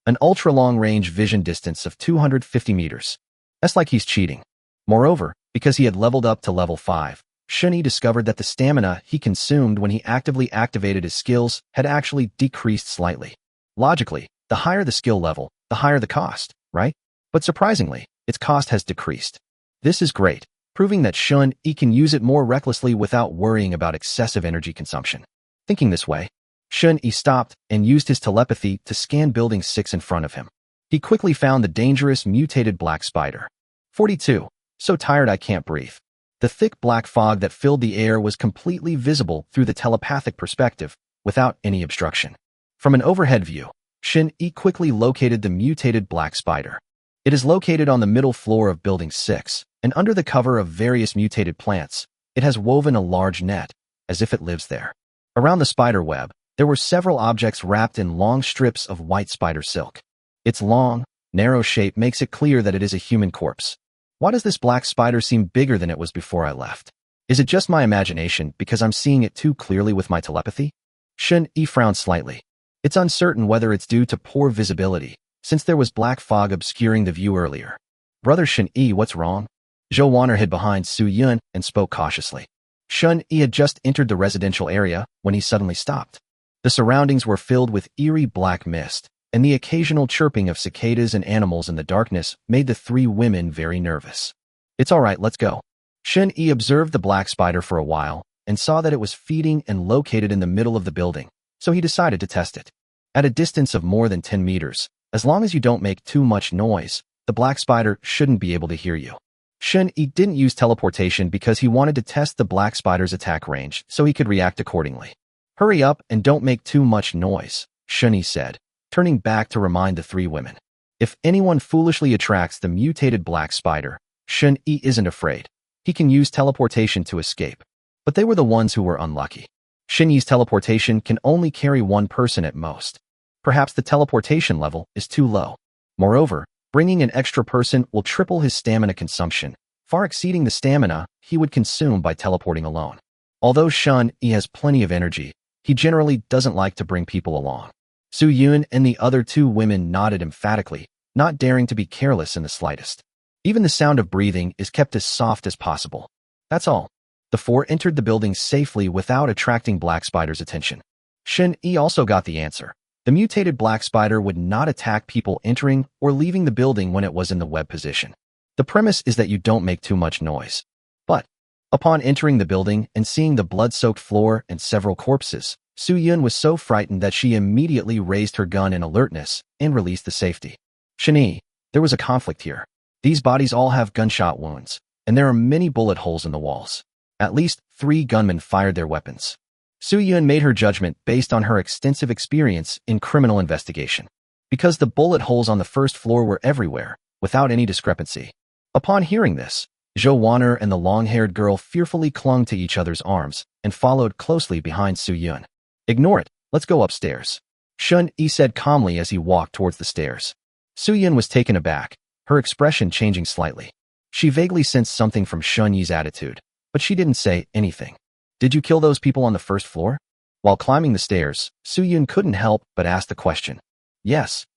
An ultra-long-range vision distance of 250 meters. That's like he's cheating. Moreover, because he had leveled up to level 5, Shun Yi discovered that the stamina he consumed when he actively activated his skills had actually decreased slightly. Logically, the higher the skill level, the higher the cost, right? But surprisingly, its cost has decreased. This is great, proving that Shun Yi can use it more recklessly without worrying about excessive energy consumption. Thinking this way, Shun Yi stopped and used his telepathy to scan Building 6 in front of him. He quickly found the dangerous mutated black spider. 42. So tired I can't breathe. The thick black fog that filled the air was completely visible through the telepathic perspective, without any obstruction. From an overhead view, Shun Yi quickly located the mutated black spider. It is located on the middle floor of Building 6, and under the cover of various mutated plants, it has woven a large net, as if it lives there. Around the spider web, there were several objects wrapped in long strips of white spider silk. Its long, narrow shape makes it clear that it is a human corpse. Why does this black spider seem bigger than it was before I left? Is it just my imagination because I'm seeing it too clearly with my telepathy? Shun Yi frowned slightly. It's uncertain whether it's due to poor visibility, since there was black fog obscuring the view earlier. Brother Shun Yi, what's wrong? Zhou Wan'er hid behind Su Yun and spoke cautiously. Shun Yi had just entered the residential area when he suddenly stopped. The surroundings were filled with eerie black mist, and the occasional chirping of cicadas and animals in the darkness made the 3 women very nervous. It's all right, let's go. Shun Yi observed the black spider for a while and saw that it was feeding and located in the middle of the building, so he decided to test it. At a distance of more than 10 meters, as long as you don't make too much noise, the black spider shouldn't be able to hear you. Shun Yi didn't use teleportation because he wanted to test the black spider's attack range so he could react accordingly. Hurry up and don't make too much noise, Shun Yi said, turning back to remind the 3 women. If anyone foolishly attracts the mutated black spider, Shun Yi isn't afraid. He can use teleportation to escape. But they were the ones who were unlucky. Shun Yi's teleportation can only carry 1 person at most. Perhaps the teleportation level is too low. Moreover, bringing an extra person will triple his stamina consumption, far exceeding the stamina he would consume by teleporting alone. Although Shun Yi has plenty of energy, he generally doesn't like to bring people along. Su Yun and the other 2 women nodded emphatically, not daring to be careless in the slightest. Even the sound of breathing is kept as soft as possible. That's all. The four entered the building safely without attracting Black Spider's attention. Shen-Yi also got the answer. The mutated Black Spider would not attack people entering or leaving the building when it was in the web position. The premise is that you don't make too much noise. But, upon entering the building and seeing the blood-soaked floor and several corpses, Su-Yun was so frightened that she immediately raised her gun in alertness and released the safety. Shen-Yi, there was a conflict here. These bodies all have gunshot wounds, and there are many bullet holes in the walls. At least 3 gunmen fired their weapons. Su-Yun made her judgment based on her extensive experience in criminal investigation. Because the bullet holes on the first floor were everywhere, without any discrepancy. Upon hearing this, Zhou Wan'er and the long-haired girl fearfully clung to each other's arms and followed closely behind Su-Yun. Ignore it, let's go upstairs. Shen-Yi said calmly as he walked towards the stairs. Su-Yun was taken aback, her expression changing slightly. She vaguely sensed something from Shen-Yi's attitude, but she didn't say anything. Did you kill those people on the first floor? While climbing the stairs, Su-Yun couldn't help but ask the question. Yes.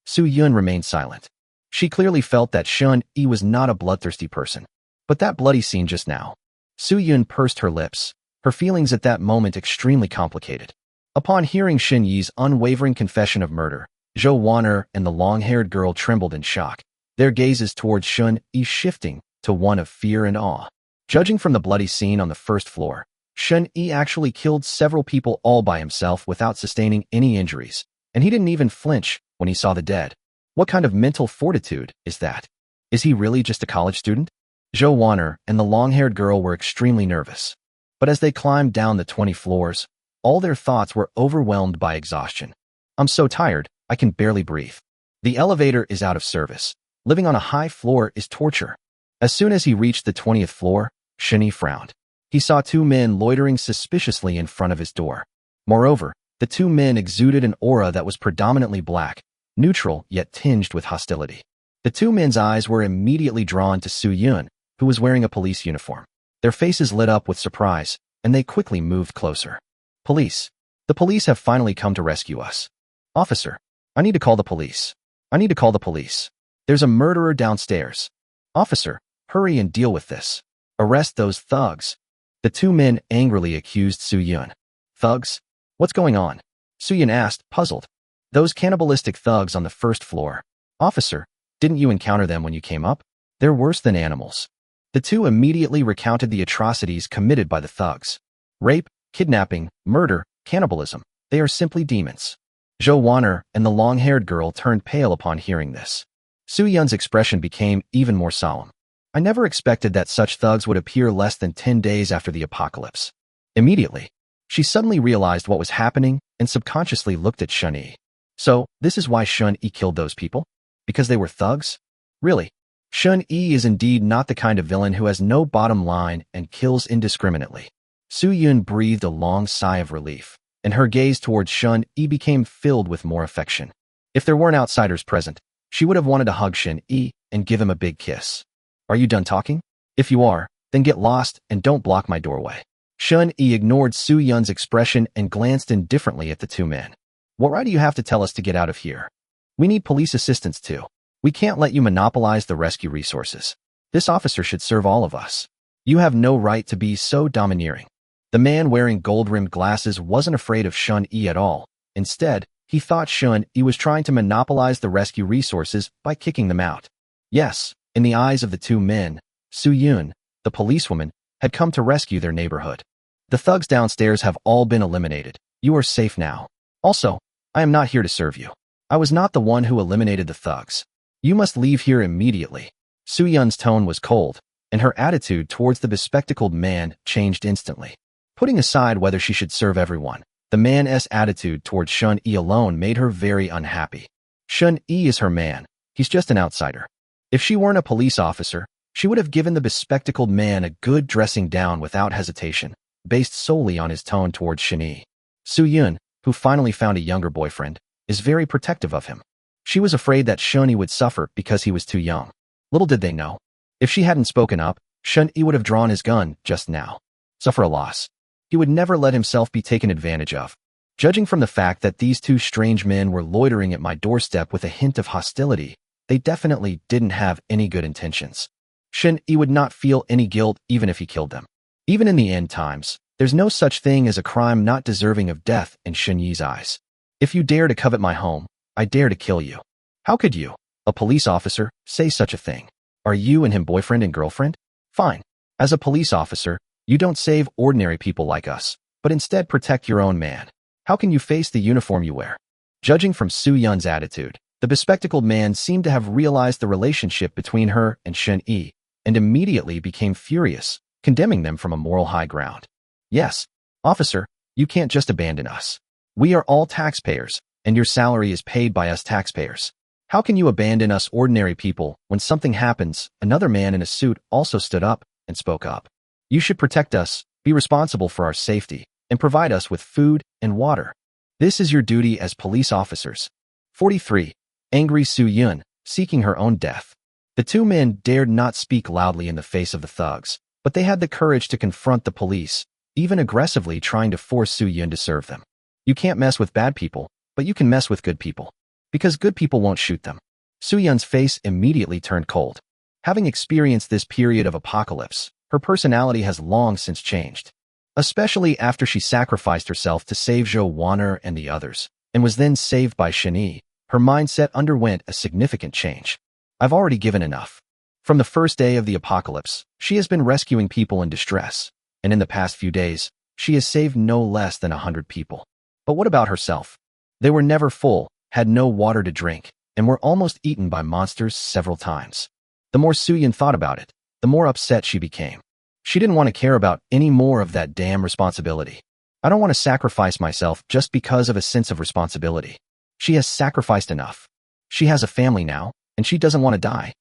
Su-Yun remained silent. She clearly felt that Shen-Yi was not a bloodthirsty person. But that bloody scene just now. Su-Yun pursed her lips, her feelings at that moment extremely complicated. Upon hearing Shen-Yi's unwavering confession of murder, Zhou Wan'er and the long-haired girl trembled in shock, their gazes towards Shen-Yi shifting to one of fear and awe. Judging from the bloody scene on the first floor, Shen-Yi actually killed several people all by himself without sustaining any injuries, and he didn't even flinch when he saw the dead. What kind of mental fortitude is that? Is he really just a college student? Zhou Wan'er and the long-haired girl were extremely nervous. But as they climbed down the 20 floors, all their thoughts were overwhelmed by exhaustion. I'm so tired, I can barely breathe. The elevator is out of service. Living on a high floor is torture. As soon as he reached the 20th floor, Shen-Yi frowned. He saw 2 men loitering suspiciously in front of his door. Moreover, the 2 men exuded an aura that was predominantly black, neutral yet tinged with hostility. The 2 men's eyes were immediately drawn to Su-Yun, who was wearing a police uniform. Their faces lit up with surprise, and they quickly moved closer. Police. The police have finally come to rescue us. Officer, I need to call the police. I need to call the police. There's a murderer downstairs. Officer, hurry and deal with this. Arrest those thugs. The 2 men angrily accused Su-Yun. Thugs? What's going on? Su-Yun asked, puzzled. Those cannibalistic thugs on the first floor. Officer, didn't you encounter them when you came up? They're worse than animals. The 2 immediately recounted the atrocities committed by the thugs. Rape, kidnapping, murder, cannibalism. They are simply demons. Zhou Wan'er and the long-haired girl turned pale upon hearing this. Su-Yun's expression became even more solemn. I never expected that such thugs would appear less than 10 days after the apocalypse. Immediately, she suddenly realized what was happening and subconsciously looked at Shen-Yi. So, this is why Shen-Yi killed those people? Because they were thugs? Really? Shen-Yi is indeed not the kind of villain who has no bottom line and kills indiscriminately. Su-Yun breathed a long sigh of relief, and her gaze towards Shen-Yi became filled with more affection. If there weren't outsiders present, she would have wanted to hug Shen-Yi and give him a big kiss. Are you done talking? If you are, then get lost and don't block my doorway. Shen-Yi ignored Su-Yun's expression and glanced indifferently at the 2 men. What right do you have to tell us to get out of here? We need police assistance too. We can't let you monopolize the rescue resources. This officer should serve all of us. You have no right to be so domineering. The man wearing gold-rimmed glasses wasn't afraid of Shen-Yi at all. Instead, he thought Shen-Yi was trying to monopolize the rescue resources by kicking them out. Yes, in the eyes of the 2 men, Su-Yun, the policewoman, had come to rescue their neighborhood. The thugs downstairs have all been eliminated. You are safe now. Also, I am not here to serve you. I was not the one who eliminated the thugs. You must leave here immediately. Su-Yun's tone was cold, and her attitude towards the bespectacled man changed instantly. Putting aside whether she should serve everyone, the man's attitude towards Shen-Yi alone made her very unhappy. Shen-Yi is her man. He's just an outsider. If she weren't a police officer, she would have given the bespectacled man a good dressing down without hesitation, based solely on his tone towards Shen-Yi. Su-Yun, who finally found a younger boyfriend, is very protective of him. She was afraid that Shen-Yi would suffer because he was too young. Little did they know. If she hadn't spoken up, Shen-Yi would have drawn his gun just now. Suffer a loss. He would never let himself be taken advantage of. Judging from the fact that these 2 strange men were loitering at my doorstep with a hint of hostility, they definitely didn't have any good intentions. Shen-Yi would not feel any guilt even if he killed them. Even in the end times, there's no such thing as a crime not deserving of death in Shen Yi's eyes. If you dare to covet my home, I dare to kill you. How could you, a police officer, say such a thing? Are you and him boyfriend and girlfriend? Fine. As a police officer, you don't save ordinary people like us, but instead protect your own man. How can you face the uniform you wear? Judging from Su Yun's attitude, the bespectacled man seemed to have realized the relationship between her and Shen Yi, and immediately became furious, condemning them from a moral high ground. Yes, officer, you can't just abandon us. We are all taxpayers, and your salary is paid by us taxpayers. How can you abandon us ordinary people when something happens? Another man in a suit also stood up and spoke up. You should protect us, be responsible for our safety, and provide us with food and water. This is your duty as police officers. 43. Angry Su Yun, seeking her own death. The two men dared not speak loudly in the face of the thugs, but they had the courage to confront the police, even aggressively trying to force Su Yun to serve them. You can't mess with bad people, but you can mess with good people. Because good people won't shoot them. Su Yun's face immediately turned cold. Having experienced this period of apocalypse, her personality has long since changed. Especially after she sacrificed herself to save Zhou Wan'er and the others, and was then saved by Shen Yi, her mindset underwent a significant change. I've already given enough. From the first day of the apocalypse, she has been rescuing people in distress, and in the past few days, she has saved no less than 100 people. But what about herself? They were never full, had no water to drink, and were almost eaten by monsters several times. The more Su Yun thought about it, the more upset she became. She didn't want to care about any more of that damn responsibility. I don't want to sacrifice myself just because of a sense of responsibility. She has sacrificed enough. She has a family now, and she doesn't want to die.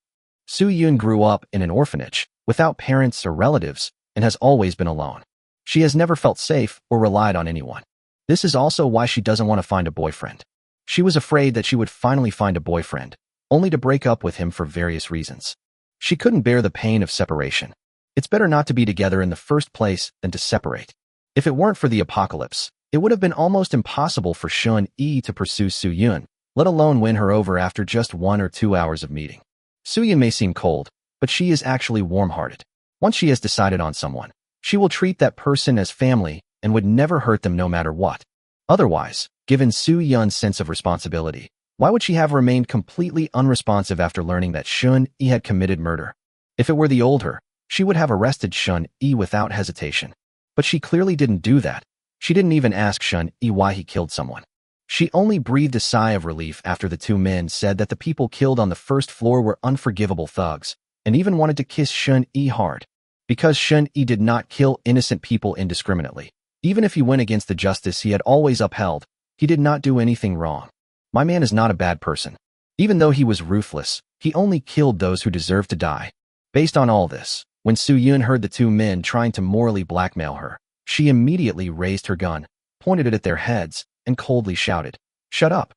Su Yun grew up in an orphanage, without parents or relatives, and has always been alone. She has never felt safe or relied on anyone. This is also why she doesn't want to find a boyfriend. She was afraid that she would finally find a boyfriend, only to break up with him for various reasons. She couldn't bear the pain of separation. It's better not to be together in the first place than to separate. If it weren't for the apocalypse, it would have been almost impossible for Shen Yi to pursue Su Yun, let alone win her over after just 1 or 2 hours of meeting. Su Yun may seem cold, but she is actually warm-hearted. Once she has decided on someone, she will treat that person as family and would never hurt them no matter what. Otherwise, given Su Yun's sense of responsibility, why would she have remained completely unresponsive after learning that Shen Yi had committed murder? If it were the old her, she would have arrested Shen Yi without hesitation. But she clearly didn't do that. She didn't even ask Shen Yi why he killed someone. She only breathed a sigh of relief after the two men said that the people killed on the first floor were unforgivable thugs, and even wanted to kiss Shen Yi hard. Because Shen Yi did not kill innocent people indiscriminately. Even if he went against the justice he had always upheld, he did not do anything wrong. My man is not a bad person. Even though he was ruthless, he only killed those who deserved to die. Based on all this, when Su Yun heard the two men trying to morally blackmail her, she immediately raised her gun, pointed it at their heads, and coldly shouted, "Shut up.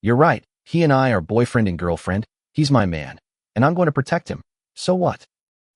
You're right, he and I are boyfriend and girlfriend, he's my man, and I'm going to protect him. So what?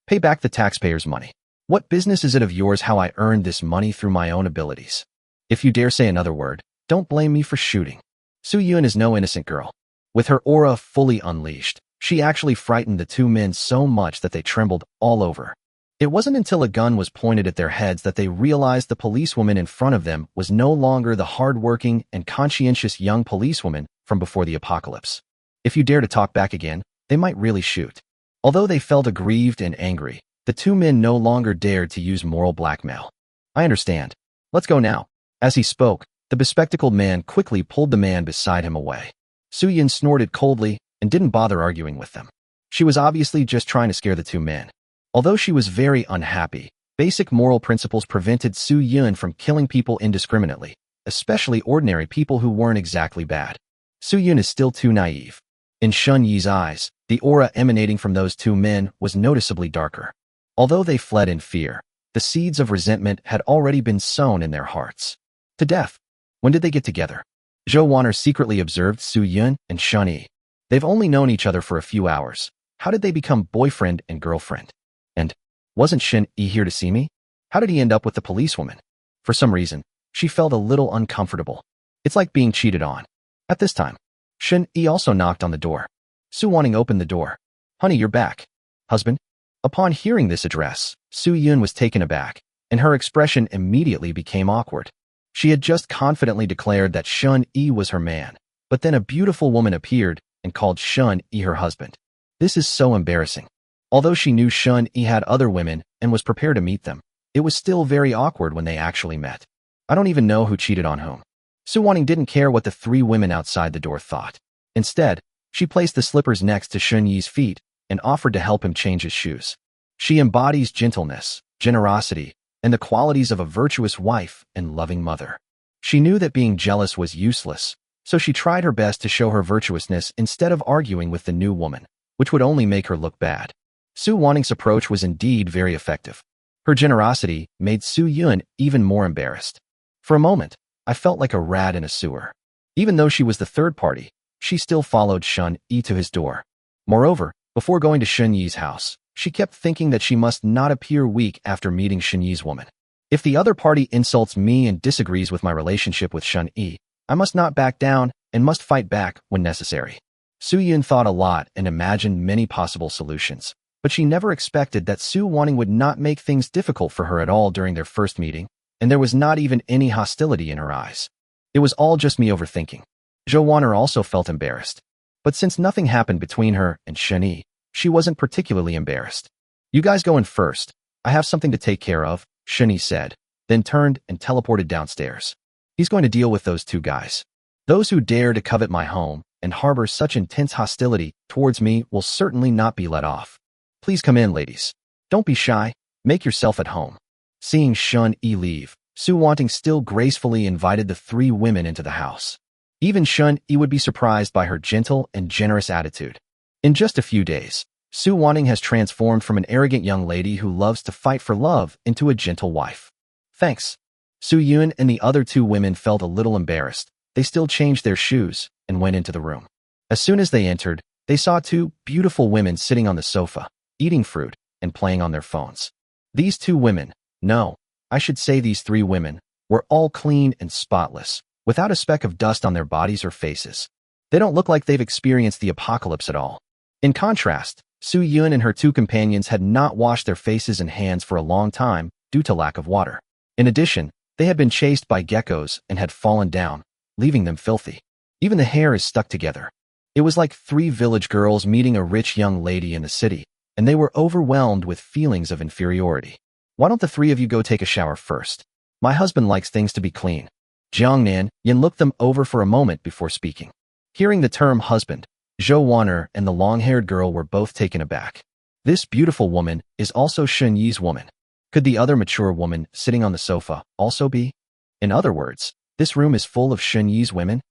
Pay back the taxpayers' money. What business is it of yours how I earned this money through my own abilities? If you dare say another word, don't blame me for shooting." Su Yun is no innocent girl. With her aura fully unleashed, she actually frightened the two men so much that they trembled all over. It wasn't until a gun was pointed at their heads that they realized the policewoman in front of them was no longer the hard-working and conscientious young policewoman from before the apocalypse. If you dare to talk back again, they might really shoot. Although they felt aggrieved and angry, the two men no longer dared to use moral blackmail. "I understand. Let's go now." As he spoke, the bespectacled man quickly pulled the man beside him away. Su Yun snorted coldly and didn't bother arguing with them. She was obviously just trying to scare the two men. Although she was very unhappy, basic moral principles prevented Su Yun from killing people indiscriminately, especially ordinary people who weren't exactly bad. Su Yun is still too naive. In Shen Yi's eyes, the aura emanating from those two men was noticeably darker. Although they fled in fear, the seeds of resentment had already been sown in their hearts. To death. When did they get together? Zhou Wan'er secretly observed Su Yun and Shen Yi. They've only known each other for a few hours. How did they become boyfriend and girlfriend? And wasn't Shen Yi here to see me? How did he end up with the policewoman? For some reason, she felt a little uncomfortable. It's like being cheated on. At this time, Shen Yi also knocked on the door. Su Wanning opened the door. "Honey, you're back. Husband?" Upon hearing this address, Su Yun was taken aback. and her expression immediately became awkward. She had just confidently declared that Shun-yi was her man, but then a beautiful woman appeared and called Shun-yi her husband. This is so embarrassing. Although she knew Shun-yi had other women and was prepared to meet them, it was still very awkward when they actually met. I don't even know who cheated on whom. Su-waning didn't care what the three women outside the door thought. Instead, she placed the slippers next to Shun-yi's feet and offered to help him change his shoes. She embodies gentleness, generosity, and the qualities of a virtuous wife and loving mother. She knew that being jealous was useless, so she tried her best to show her virtuousness instead of arguing with the new woman, which would only make her look bad. Su-waning's approach was indeed very effective. Her generosity made Su-yun even more embarrassed. For a moment, I felt like a rat in a sewer. Even though she was the third party, she still followed Shun-yi to his door. Moreover, before going to Shun-yi's house, she kept thinking that she must not appear weak after meeting Shun-yi's woman. If the other party insults me and disagrees with my relationship with Shun-yi, I must not back down and must fight back when necessary. Su-yun thought a lot and imagined many possible solutions, but she never expected that Su-waning would not make things difficult for her at all during their first meeting, and there was not even any hostility in her eyes. It was all just me overthinking. Jo-waner also felt embarrassed. But since nothing happened between her and Shun-yi, she wasn't particularly embarrassed. You guys go in first. I have something to take care of, Shun-yi said, then turned and teleported downstairs. He's going to deal with those two guys. Those who dare to covet my home and harbor such intense hostility towards me will certainly not be let off. Please come in, ladies. Don't be shy. Make yourself at home. Seeing Shun-yi leave, Su-wanting still gracefully invited the three women into the house. Even Shun-yi would be surprised by her gentle and generous attitude. In just a few days, Su-waning has transformed from an arrogant young lady who loves to fight for love into a gentle wife. Thanks. Su-yun and the other two women felt a little embarrassed. They still changed their shoes and went into the room. As soon as they entered, they saw two beautiful women sitting on the sofa, eating fruit and playing on their phones. These two women, no, I should say these three women, were all clean and spotless, without a speck of dust on their bodies or faces. They don't look like they've experienced the apocalypse at all. In contrast, Su-yun and her two companions had not washed their faces and hands for a long time due to lack of water. In addition, they had been chased by geckos and had fallen down, leaving them filthy. Even the hair is stuck together. It was like three village girls meeting a rich young lady in the city, and they were overwhelmed with feelings of inferiority. Why don't the three of you go take a shower first? My husband likes things to be clean. Jiangnan Yin looked them over for a moment before speaking. Hearing the term husband, Jo-waner and the long-haired girl were both taken aback. This beautiful woman is also Shun-yi's woman. Could the other mature woman sitting on the sofa also be? In other words, this room is full of Shun-yi's women?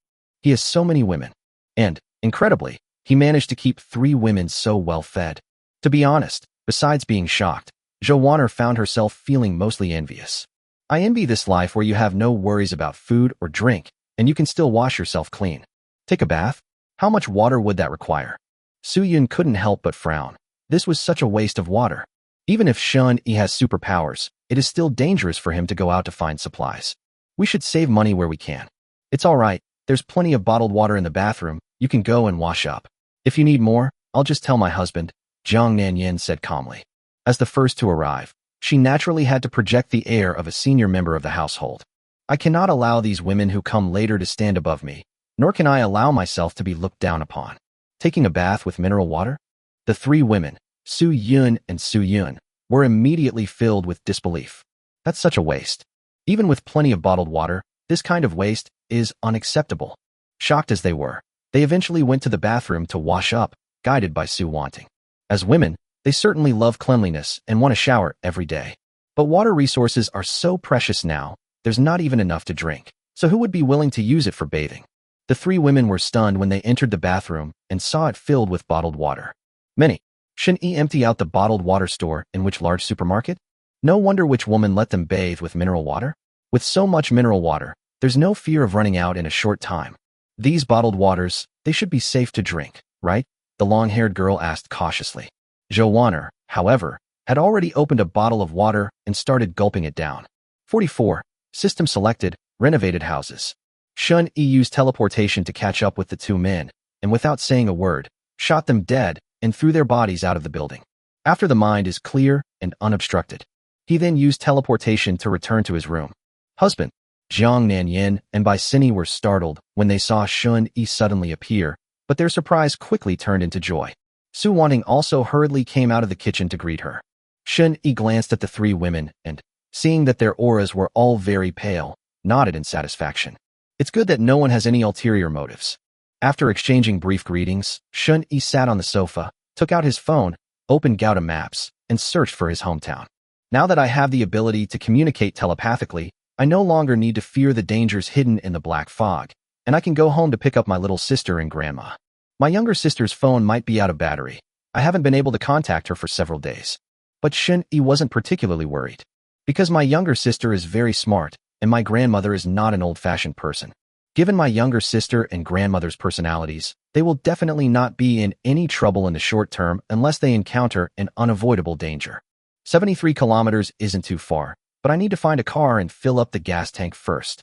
He has so many women. And, incredibly, he managed to keep three women so well fed. To be honest, besides being shocked, Jo-waner found herself feeling mostly envious. I envy this life where you have no worries about food or drink, and you can still wash yourself clean. Take a bath? How much water would that require? Su-yun couldn't help but frown. This was such a waste of water. Even if Shun-yi has superpowers, it is still dangerous for him to go out to find supplies. We should save money where we can. It's all right, there's plenty of bottled water in the bathroom, you can go and wash up. If you need more, I'll just tell my husband, Jiangnan Yin said calmly. As the first to arrive, she naturally had to project the air of a senior member of the household. I cannot allow these women who come later to stand above me, nor can I allow myself to be looked down upon. Taking a bath with mineral water? The three women, Su-yun and Su-yun, were immediately filled with disbelief. That's such a waste. Even with plenty of bottled water, this kind of waste is unacceptable. Shocked as they were, they eventually went to the bathroom to wash up, guided by Su-wanting. As women, they certainly love cleanliness and want to shower every day. But water resources are so precious now, there's not even enough to drink. So who would be willing to use it for bathing? The three women were stunned when they entered the bathroom and saw it filled with bottled water. Many. Shouldn't he empty out the bottled water store in which large supermarket? No wonder which woman let them bathe with mineral water. With so much mineral water, there's no fear of running out in a short time. These bottled waters, they should be safe to drink, right? The long-haired girl asked cautiously. Jo-waner, however, had already opened a bottle of water and started gulping it down. 44. System selected, renovated houses. Shun-yi used teleportation to catch up with the two men, and without saying a word, shot them dead and threw their bodies out of the building. After the mind is clear and unobstructed, He then used teleportation to return to his room. Husband, Jiang Nanyin and Bai Sini were startled when they saw Shun Yi suddenly appear, but their surprise quickly turned into joy. Su Wanting also hurriedly came out of the kitchen to greet her. Shun Yi glanced at the three women and, seeing that their auras were all very pale, nodded in satisfaction. It's good that no one has any ulterior motives. After exchanging brief greetings, Shun Yi sat on the sofa, took out his phone, opened Gauta Maps, and searched for his hometown. Now that I have the ability to communicate telepathically, I no longer need to fear the dangers hidden in the black fog, and I can go home to pick up my little sister and grandma. My younger sister's phone might be out of battery. I haven't been able to contact her for several days. But Shun Yi wasn't particularly worried. Because my younger sister is very smart, and my grandmother is not an old-fashioned person. Given my younger sister and grandmother's personalities, they will definitely not be in any trouble in the short term unless they encounter an unavoidable danger. 73 kilometers isn't too far, but I need to find a car and fill up the gas tank first.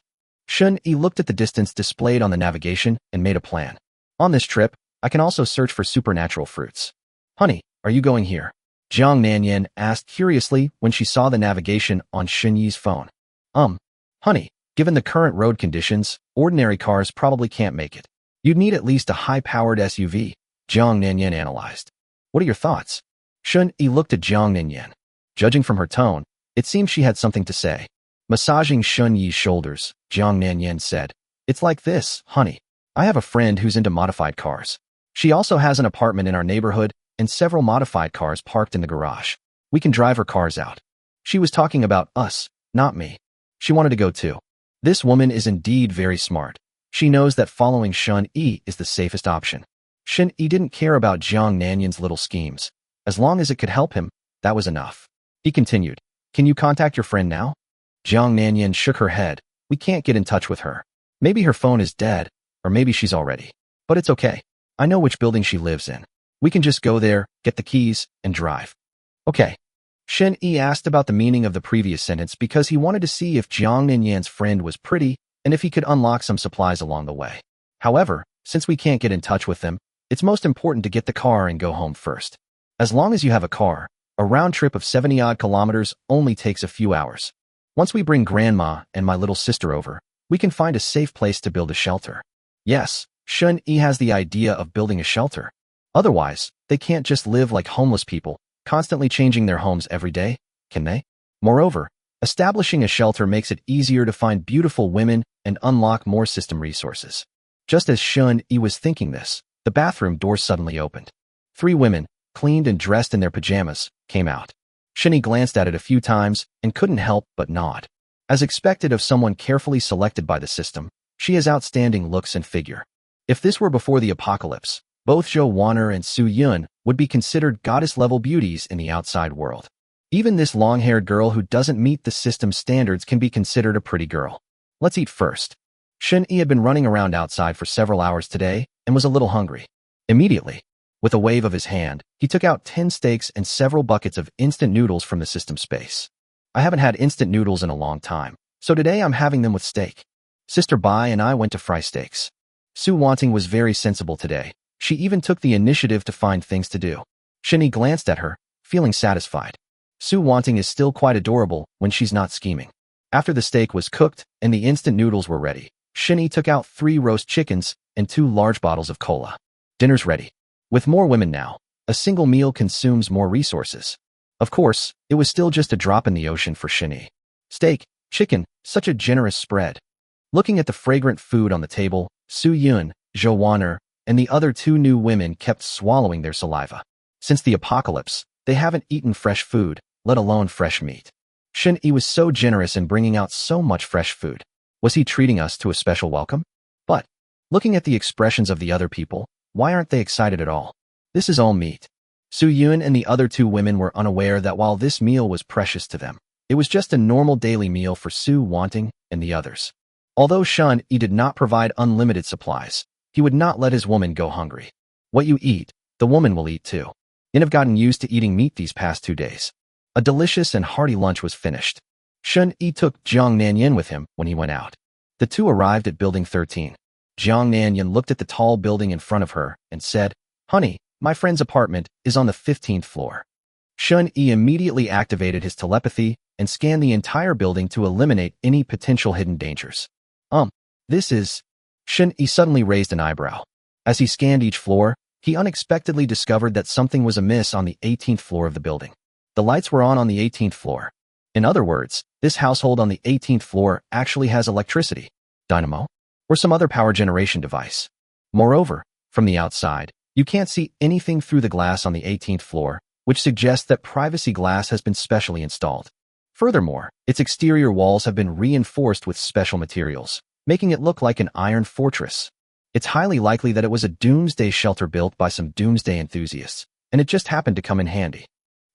Shun Yi looked at the distance displayed on the navigation and made a plan. On this trip, I can also search for supernatural fruits. Honey, are you going here? Jiang Nanyan asked curiously when she saw the navigation on Shun Yi's phone. Honey, given the current road conditions, ordinary cars probably can't make it. You'd need at least a high-powered SUV, Jiang Nanyan analyzed. What are your thoughts? Shun Yi looked at Jiang Nanyan. Judging from her tone, it seemed she had something to say. Massaging Shun Yi's shoulders, Jiang Nanyan said, "It's like this, honey. I have a friend who's into modified cars. She also has an apartment in our neighborhood and several modified cars parked in the garage. We can drive her cars out." She was talking about us, not me. She wanted to go too. This woman is indeed very smart. She knows that following Shun Yi is the safest option. Shun Yi didn't care about Jiang Nanyan's little schemes. As long as it could help him, that was enough. He continued, "Can you contact your friend now?" Jiang Nanyan shook her head. "We can't get in touch with her. Maybe her phone is dead, or maybe she's already. But it's okay. I know which building she lives in. We can just go there, get the keys, and drive." Okay. Shun Yi asked about the meaning of the previous sentence because he wanted to see if Jiang Nanyan's friend was pretty and if he could unlock some supplies along the way. However, since we can't get in touch with them, it's most important to get the car and go home first. As long as you have a car, a round trip of 70-odd kilometers only takes a few hours. Once we bring Grandma and my little sister over, we can find a safe place to build a shelter. Yes, Shun Yi has the idea of building a shelter. Otherwise, they can't just live like homeless people, constantly changing their homes every day, can they? Moreover, establishing a shelter makes it easier to find beautiful women and unlock more system resources. Just as Shun Yi was thinking this, the bathroom door suddenly opened. 3 women, cleaned and dressed in their pajamas, came out. Shun Yi glanced at it a few times and couldn't help but nod. As expected of someone carefully selected by the system, she has outstanding looks and figure. If this were before the apocalypse, both Zhou Wanner and Su Yun would be considered goddess-level beauties in the outside world. Even this long-haired girl who doesn't meet the system's standards can be considered a pretty girl. Let's eat first. Shun Yi had been running around outside for several hours today and was a little hungry. Immediately, with a wave of his hand, he took out 10 steaks and several buckets of instant noodles from the system space. I haven't had instant noodles in a long time, so today I'm having them with steak. Sister Bai and I went to fry steaks. Su Wanting was very sensible today. She even took the initiative to find things to do. Shun Yi glanced at her, feeling satisfied. Su Wanting is still quite adorable when she's not scheming. After the steak was cooked and the instant noodles were ready, Shun Yi took out 3 roast chickens and 2 large bottles of cola. Dinner's ready. With more women now, a single meal consumes more resources. Of course, it was still just a drop in the ocean for Shun Yi. Steak, chicken, such a generous spread. Looking at the fragrant food on the table, Su Yun, Zhou Wanner, and the other 2 new women kept swallowing their saliva. Since the apocalypse, they haven't eaten fresh food, let alone fresh meat. Shun Yi was so generous in bringing out so much fresh food. Was he treating us to a special welcome? But, looking at the expressions of the other people, why aren't they excited at all? This is all meat. Su Yun and the other 2 women were unaware that while this meal was precious to them, it was just a normal daily meal for Su Wanting and the others. Although Shun Yi did not provide unlimited supplies, he would not let his woman go hungry. What you eat, the woman will eat too. Yin have gotten used to eating meat these past 2 days. A delicious and hearty lunch was finished. Shun Yi took Jiang Nanyan with him when he went out. The 2 arrived at Building 13. Jiang Nanyan looked at the tall building in front of her and said, "Honey, my friend's apartment is on the 15th floor." Shun Yi immediately activated his telepathy and scanned the entire building to eliminate any potential hidden dangers. This is... Shin-Yi suddenly raised an eyebrow. As he scanned each floor, he unexpectedly discovered that something was amiss on the 18th floor of the building. The lights were on the 18th floor. In other words, this household on the 18th floor actually has electricity, dynamo, or some other power generation device. Moreover, from the outside, you can't see anything through the glass on the 18th floor, which suggests that privacy glass has been specially installed. Furthermore, its exterior walls have been reinforced with special materials, making it look like an iron fortress. It's highly likely that it was a doomsday shelter built by some doomsday enthusiasts, and it just happened to come in handy.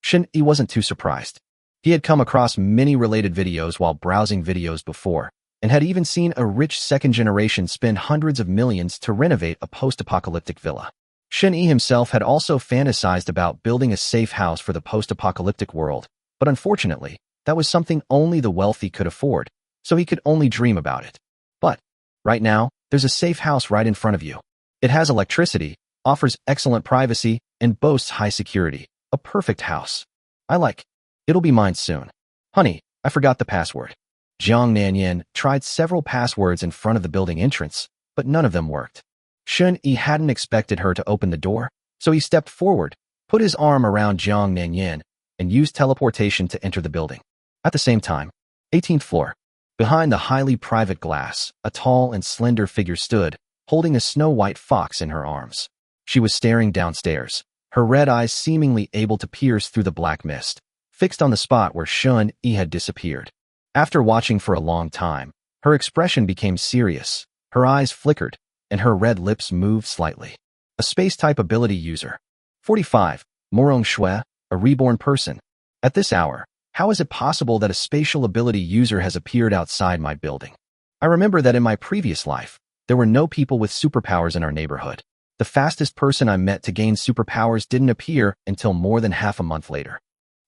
Shin-Yi wasn't too surprised. He had come across many related videos while browsing videos before, and had even seen a rich second generation spend hundreds of millions to renovate a post-apocalyptic villa. Shin-Yi himself had also fantasized about building a safe house for the post-apocalyptic world, but unfortunately, that was something only the wealthy could afford, so he could only dream about it. But, right now, there's a safe house right in front of you. It has electricity, offers excellent privacy, and boasts high security. A perfect house. I like. It'll be mine soon. Honey, I forgot the password. Jiang Nanyan tried several passwords in front of the building entrance, but none of them worked. Shin-Yi hadn't expected her to open the door, so he stepped forward, put his arm around Jiang Nanyan, and used teleportation to enter the building. At the same time, 18th floor. Behind the highly private glass, a tall and slender figure stood, holding a snow-white fox in her arms. She was staring downstairs, her red eyes seemingly able to pierce through the black mist, fixed on the spot where Shin-Yi had disappeared. After watching for a long time, her expression became serious, her eyes flickered, and her red lips moved slightly. A space-type ability user. 45. Morong Shui, a reborn person. At this hour, how is it possible that a spatial ability user has appeared outside my building? I remember that in my previous life, there were no people with superpowers in our neighborhood. The fastest person I met to gain superpowers didn't appear until more than half a month later.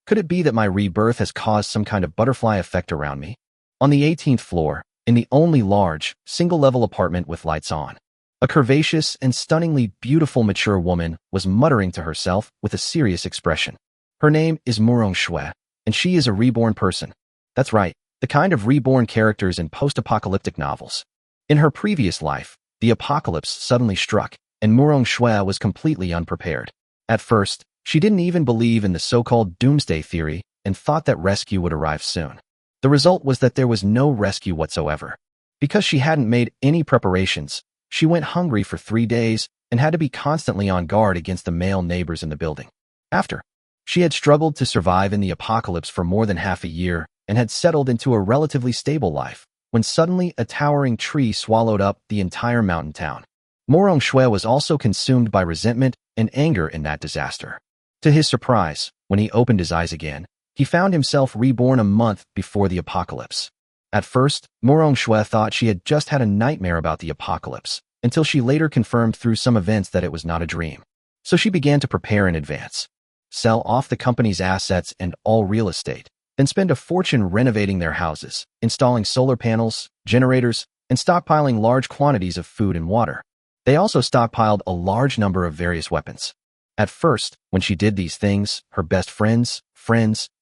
Could it be that my rebirth has caused some kind of butterfly effect around me? On the 18th floor, in the only large, single-level apartment with lights on, a curvaceous and stunningly beautiful mature woman was muttering to herself with a serious expression. Her name is Morong Shui, and she is a reborn person. That's right, the kind of reborn characters in post-apocalyptic novels. In her previous life, the apocalypse suddenly struck, and Morong Shui was completely unprepared. At first, she didn't even believe in the so-called doomsday theory and thought that rescue would arrive soon. The result was that there was no rescue whatsoever. Because she hadn't made any preparations, she went hungry for 3 days and had to be constantly on guard against the male neighbors in the building. After, she had struggled to survive in the apocalypse for more than half a year and had settled into a relatively stable life, when suddenly a towering tree swallowed up the entire mountain town. Morong Shui was also consumed by resentment and anger in that disaster. To his surprise, when he opened his eyes again, he found himself reborn a month before the apocalypse. At first, Morong Shui thought she had just had a nightmare about the apocalypse, until she later confirmed through some events that it was not a dream. So she began to prepare in advance. Sell off the company's assets and all real estate, then spend a fortune renovating their houses, installing solar panels, generators, and stockpiling large quantities of food and water. They also stockpiled a large number of various weapons. At first, when she did these things, her best friends,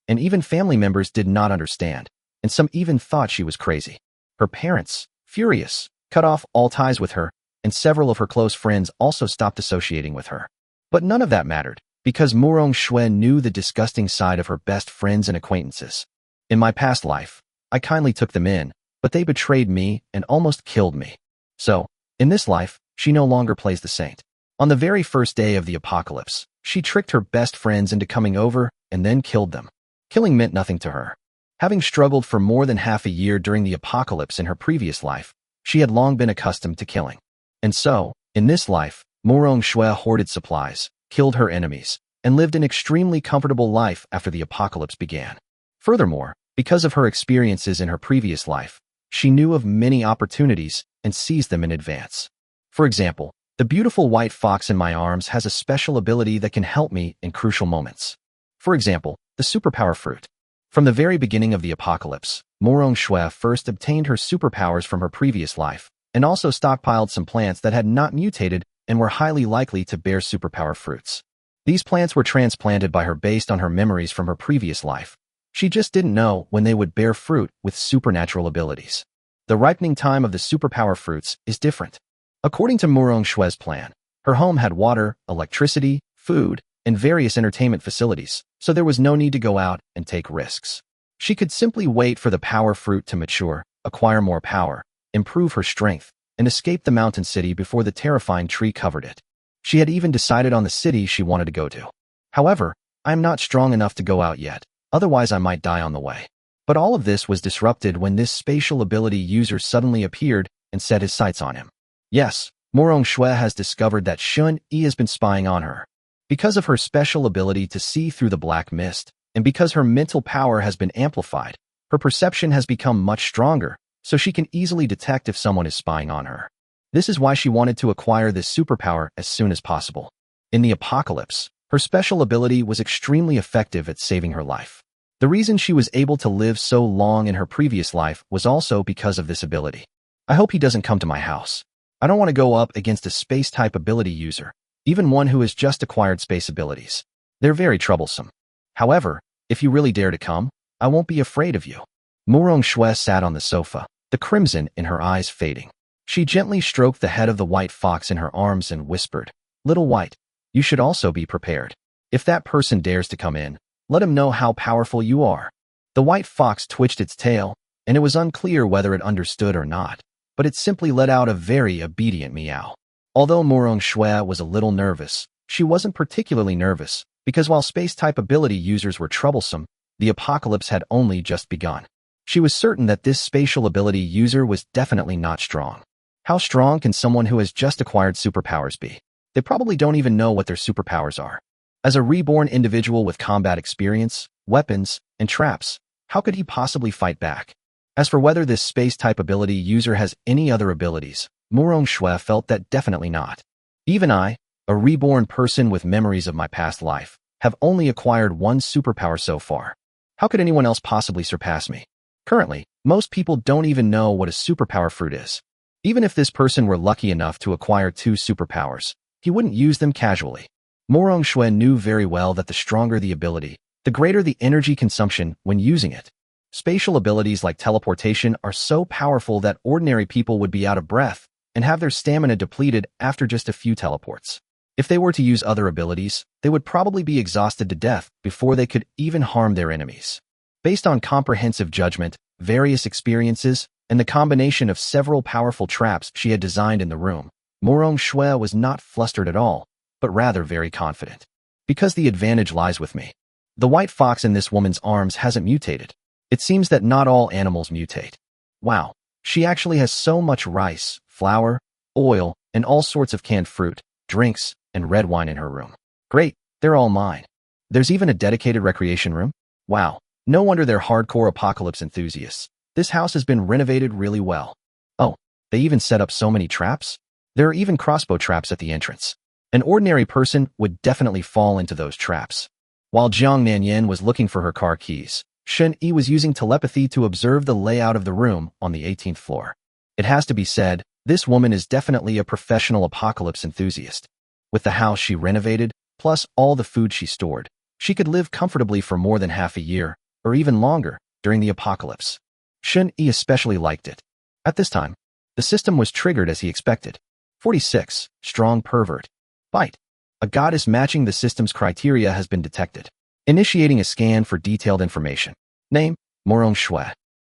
and even family members did not understand, and some even thought she was crazy. Her parents, furious, cut off all ties with her, and several of her close friends also stopped associating with her. But none of that mattered, because Morong Shui knew the disgusting side of her best friends and acquaintances. In my past life, I kindly took them in, but they betrayed me and almost killed me. So, in this life, she no longer plays the saint. On the very first day of the apocalypse, she tricked her best friends into coming over and then killed them. Killing meant nothing to her. Having struggled for more than half a year during the apocalypse in her previous life, she had long been accustomed to killing. And so, in this life, Morong Shui hoarded supplies, killed her enemies, and lived an extremely comfortable life after the apocalypse began. Furthermore, because of her experiences in her previous life, she knew of many opportunities and seized them in advance. For example, the beautiful white fox in my arms has a special ability that can help me in crucial moments. For example, the superpower fruit. From the very beginning of the apocalypse, Morong Shui first obtained her superpowers from her previous life, and also stockpiled some plants that had not mutated and were highly likely to bear superpower fruits. These plants were transplanted by her based on her memories from her previous life, She just didn't know when they would bear fruit with supernatural abilities. The ripening time of the superpower fruits is different. According to Murong Shue's plan, her home had water, electricity, food, and various entertainment facilities, so there was no need to go out and take risks. She could simply wait for the power fruit to mature, acquire more power, improve her strength, and escape the mountain city before the terrifying tree covered it. She had even decided on the city she wanted to go to. However, I am not strong enough to go out yet, otherwise I might die on the way. But all of this was disrupted when this spatial ability user suddenly appeared and set his sights on him. Yes, Murong Shui has discovered that Shun Yi has been spying on her. Because of her special ability to see through the black mist, and because her mental power has been amplified, her perception has become much stronger, so she can easily detect if someone is spying on her. This is why she wanted to acquire this superpower as soon as possible. In the apocalypse, her special ability was extremely effective at saving her life. The reason she was able to live so long in her previous life was also because of this ability. I hope he doesn't come to my house. I don't want to go up against a space-type ability user, even one who has just acquired space abilities. They're very troublesome. However, if you really dare to come, I won't be afraid of you. Murong Shui sat on the sofa, the crimson in her eyes fading. She gently stroked the head of the white fox in her arms and whispered, "Little White, you should also be prepared. If that person dares to come in, let him know how powerful you are." The white fox twitched its tail, and it was unclear whether it understood or not, but it simply let out a very obedient meow. Although Murong Shui was a little nervous, she wasn't particularly nervous, because while space-type ability users were troublesome, the apocalypse had only just begun. She was certain that this spatial ability user was definitely not strong. How strong can someone who has just acquired superpowers be? They probably don't even know what their superpowers are. As a reborn individual with combat experience, weapons, and traps, how could he possibly fight back? As for whether this space-type ability user has any other abilities, Murong Shui felt that definitely not. Even I, a reborn person with memories of my past life, have only acquired one superpower so far. How could anyone else possibly surpass me? Currently, most people don't even know what a superpower fruit is. Even if this person were lucky enough to acquire 2 superpowers, he wouldn't use them casually. Murong Shui knew very well that the stronger the ability, the greater the energy consumption when using it. Spatial abilities like teleportation are so powerful that ordinary people would be out of breath and have their stamina depleted after just a few teleports. If they were to use other abilities, they would probably be exhausted to death before they could even harm their enemies. Based on comprehensive judgment, various experiences, and the combination of several powerful traps she had designed in the room, Murong Shui was not flustered at all, but rather very confident. Because the advantage lies with me. The white fox in this woman's arms hasn't mutated. It seems that not all animals mutate. Wow, she actually has so much rice, flour, oil, and all sorts of canned fruit, drinks, and red wine in her room. Great, they're all mine. There's even a dedicated recreation room? Wow, no wonder they're hardcore apocalypse enthusiasts. This house has been renovated really well. Oh, they even set up so many traps? There are even crossbow traps at the entrance. An ordinary person would definitely fall into those traps. While Jiang Nanyan was looking for her car keys, Shen Yi was using telepathy to observe the layout of the room on the 18th floor. It has to be said, this woman is definitely a professional apocalypse enthusiast. With the house she renovated, plus all the food she stored, she could live comfortably for more than half a year, or even longer, during the apocalypse. Shen Yi especially liked it. At this time, the system was triggered as he expected. 46. Strong pervert. Bite. A goddess matching the system's criteria has been detected. Initiating a scan for detailed information. Name, Murong Shui.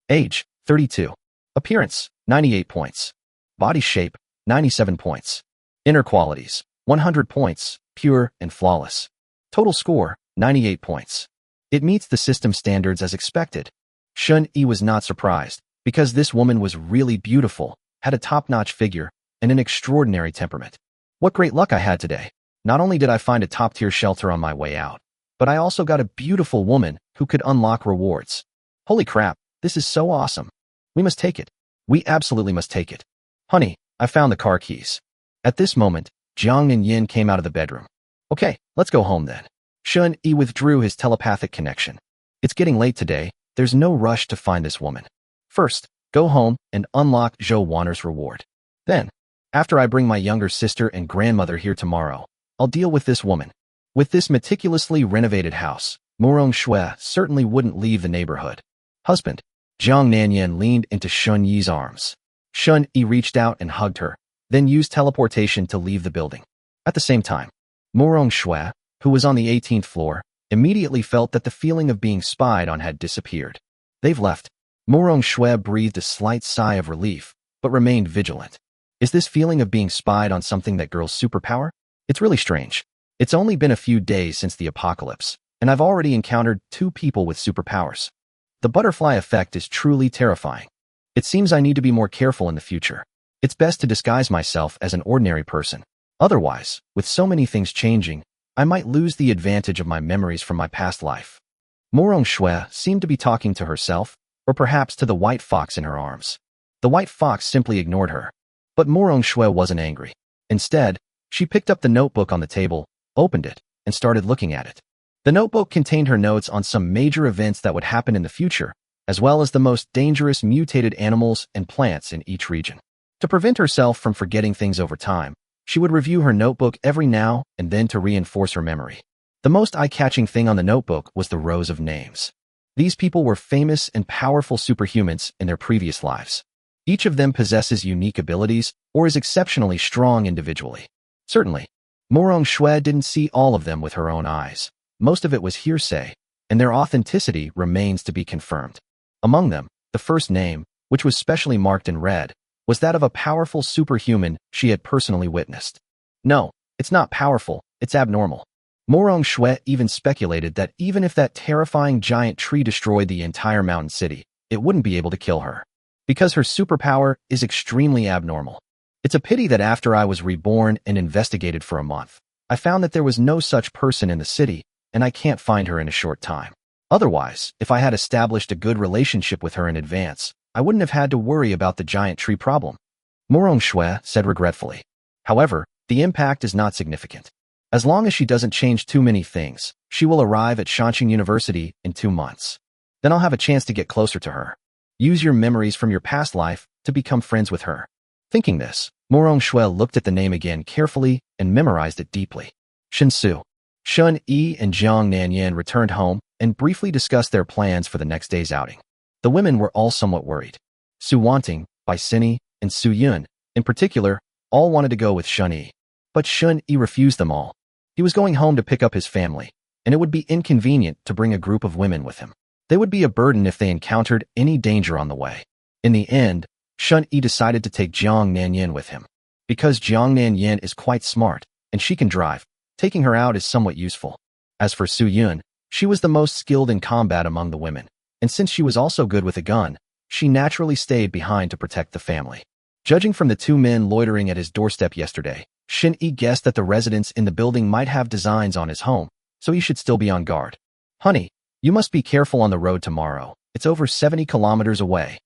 Age, 32. Appearance, 98 points. Body shape, 97 points. Inner qualities, 100 points, pure and flawless. Total score, 98 points. It meets the system standards as expected. Shun Yi was not surprised, because this woman was really beautiful, had a top-notch figure, and an extraordinary temperament. What great luck I had today. Not only did I find a top-tier shelter on my way out, but I also got a beautiful woman who could unlock rewards. Holy crap, this is so awesome. We must take it. We absolutely must take it. Honey, I found the car keys. At this moment, Jiang and Yin came out of the bedroom. Okay, let's go home then. Shun Yi withdrew his telepathic connection. It's getting late today, there's no rush to find this woman. First, go home and unlock Zhou Wanner's reward. Then, after I bring my younger sister and grandmother here tomorrow, I'll deal with this woman. With this meticulously renovated house, Murong Shui certainly wouldn't leave the neighborhood. Husband. Jiang Nanyan leaned into Shun Yi's arms. Shun Yi reached out and hugged her, then used teleportation to leave the building. At the same time, Murong Shui, who was on the 18th floor, immediately felt that the feeling of being spied on had disappeared. They've left. Murong Shui breathed a slight sigh of relief, but remained vigilant. Is this feeling of being spied on something that girls' superpower? It's really strange. It's only been a few days since the apocalypse, and I've already encountered 2 people with superpowers. The butterfly effect is truly terrifying. It seems I need to be more careful in the future. It's best to disguise myself as an ordinary person. Otherwise, with so many things changing, I might lose the advantage of my memories from my past life. Murong Shui seemed to be talking to herself, or perhaps to the white fox in her arms. The white fox simply ignored her. But Murong Shui wasn't angry. Instead, she picked up the notebook on the table, opened it, and started looking at it. The notebook contained her notes on some major events that would happen in the future, as well as the most dangerous mutated animals and plants in each region. To prevent herself from forgetting things over time, she would review her notebook every now and then to reinforce her memory. The most eye-catching thing on the notebook was the rows of names. These people were famous and powerful superhumans in their previous lives. Each of them possesses unique abilities or is exceptionally strong individually. Certainly, Murong Shui didn't see all of them with her own eyes. Most of it was hearsay, and their authenticity remains to be confirmed. Among them, the first name, which was specially marked in red, was that of a powerful superhuman she had personally witnessed. No, it's not powerful, it's abnormal. Murong Shui even speculated that even if that terrifying giant tree destroyed the entire mountain city, it wouldn't be able to kill her. Because her superpower is extremely abnormal. It's a pity that after I was reborn and investigated for a month, I found that there was no such person in the city, and I can't find her in a short time. Otherwise, if I had established a good relationship with her in advance, I wouldn't have had to worry about the giant tree problem. Murong Shui said regretfully. However, the impact is not significant. As long as she doesn't change too many things, she will arrive at Shanqing University in 2 months. Then I'll have a chance to get closer to her. Use your memories from your past life to become friends with her. Thinking this, Murong Shui looked at the name again carefully and memorized it deeply. Shinsu. Shun Yi and Jiang Nanyan returned home and briefly discussed their plans for the next day's outing. The women were all somewhat worried. Su Wanting, Bai Sini, and Su Yun, in particular, all wanted to go with Shun Yi. But Shun Yi refused them all. He was going home to pick up his family, and it would be inconvenient to bring a group of women with him. They would be a burden if they encountered any danger on the way. In the end, Shun Yi decided to take Jiang Nanyan with him. Because Jiang Nanyan is quite smart, and she can drive, taking her out is somewhat useful. As for Su Yun, she was the most skilled in combat among the women, and since she was also good with a gun, she naturally stayed behind to protect the family. Judging from the 2 men loitering at his doorstep yesterday, Shin Yi guessed that the residents in the building might have designs on his home, so he should still be on guard. Honey, you must be careful on the road tomorrow. It's over 70 kilometers away.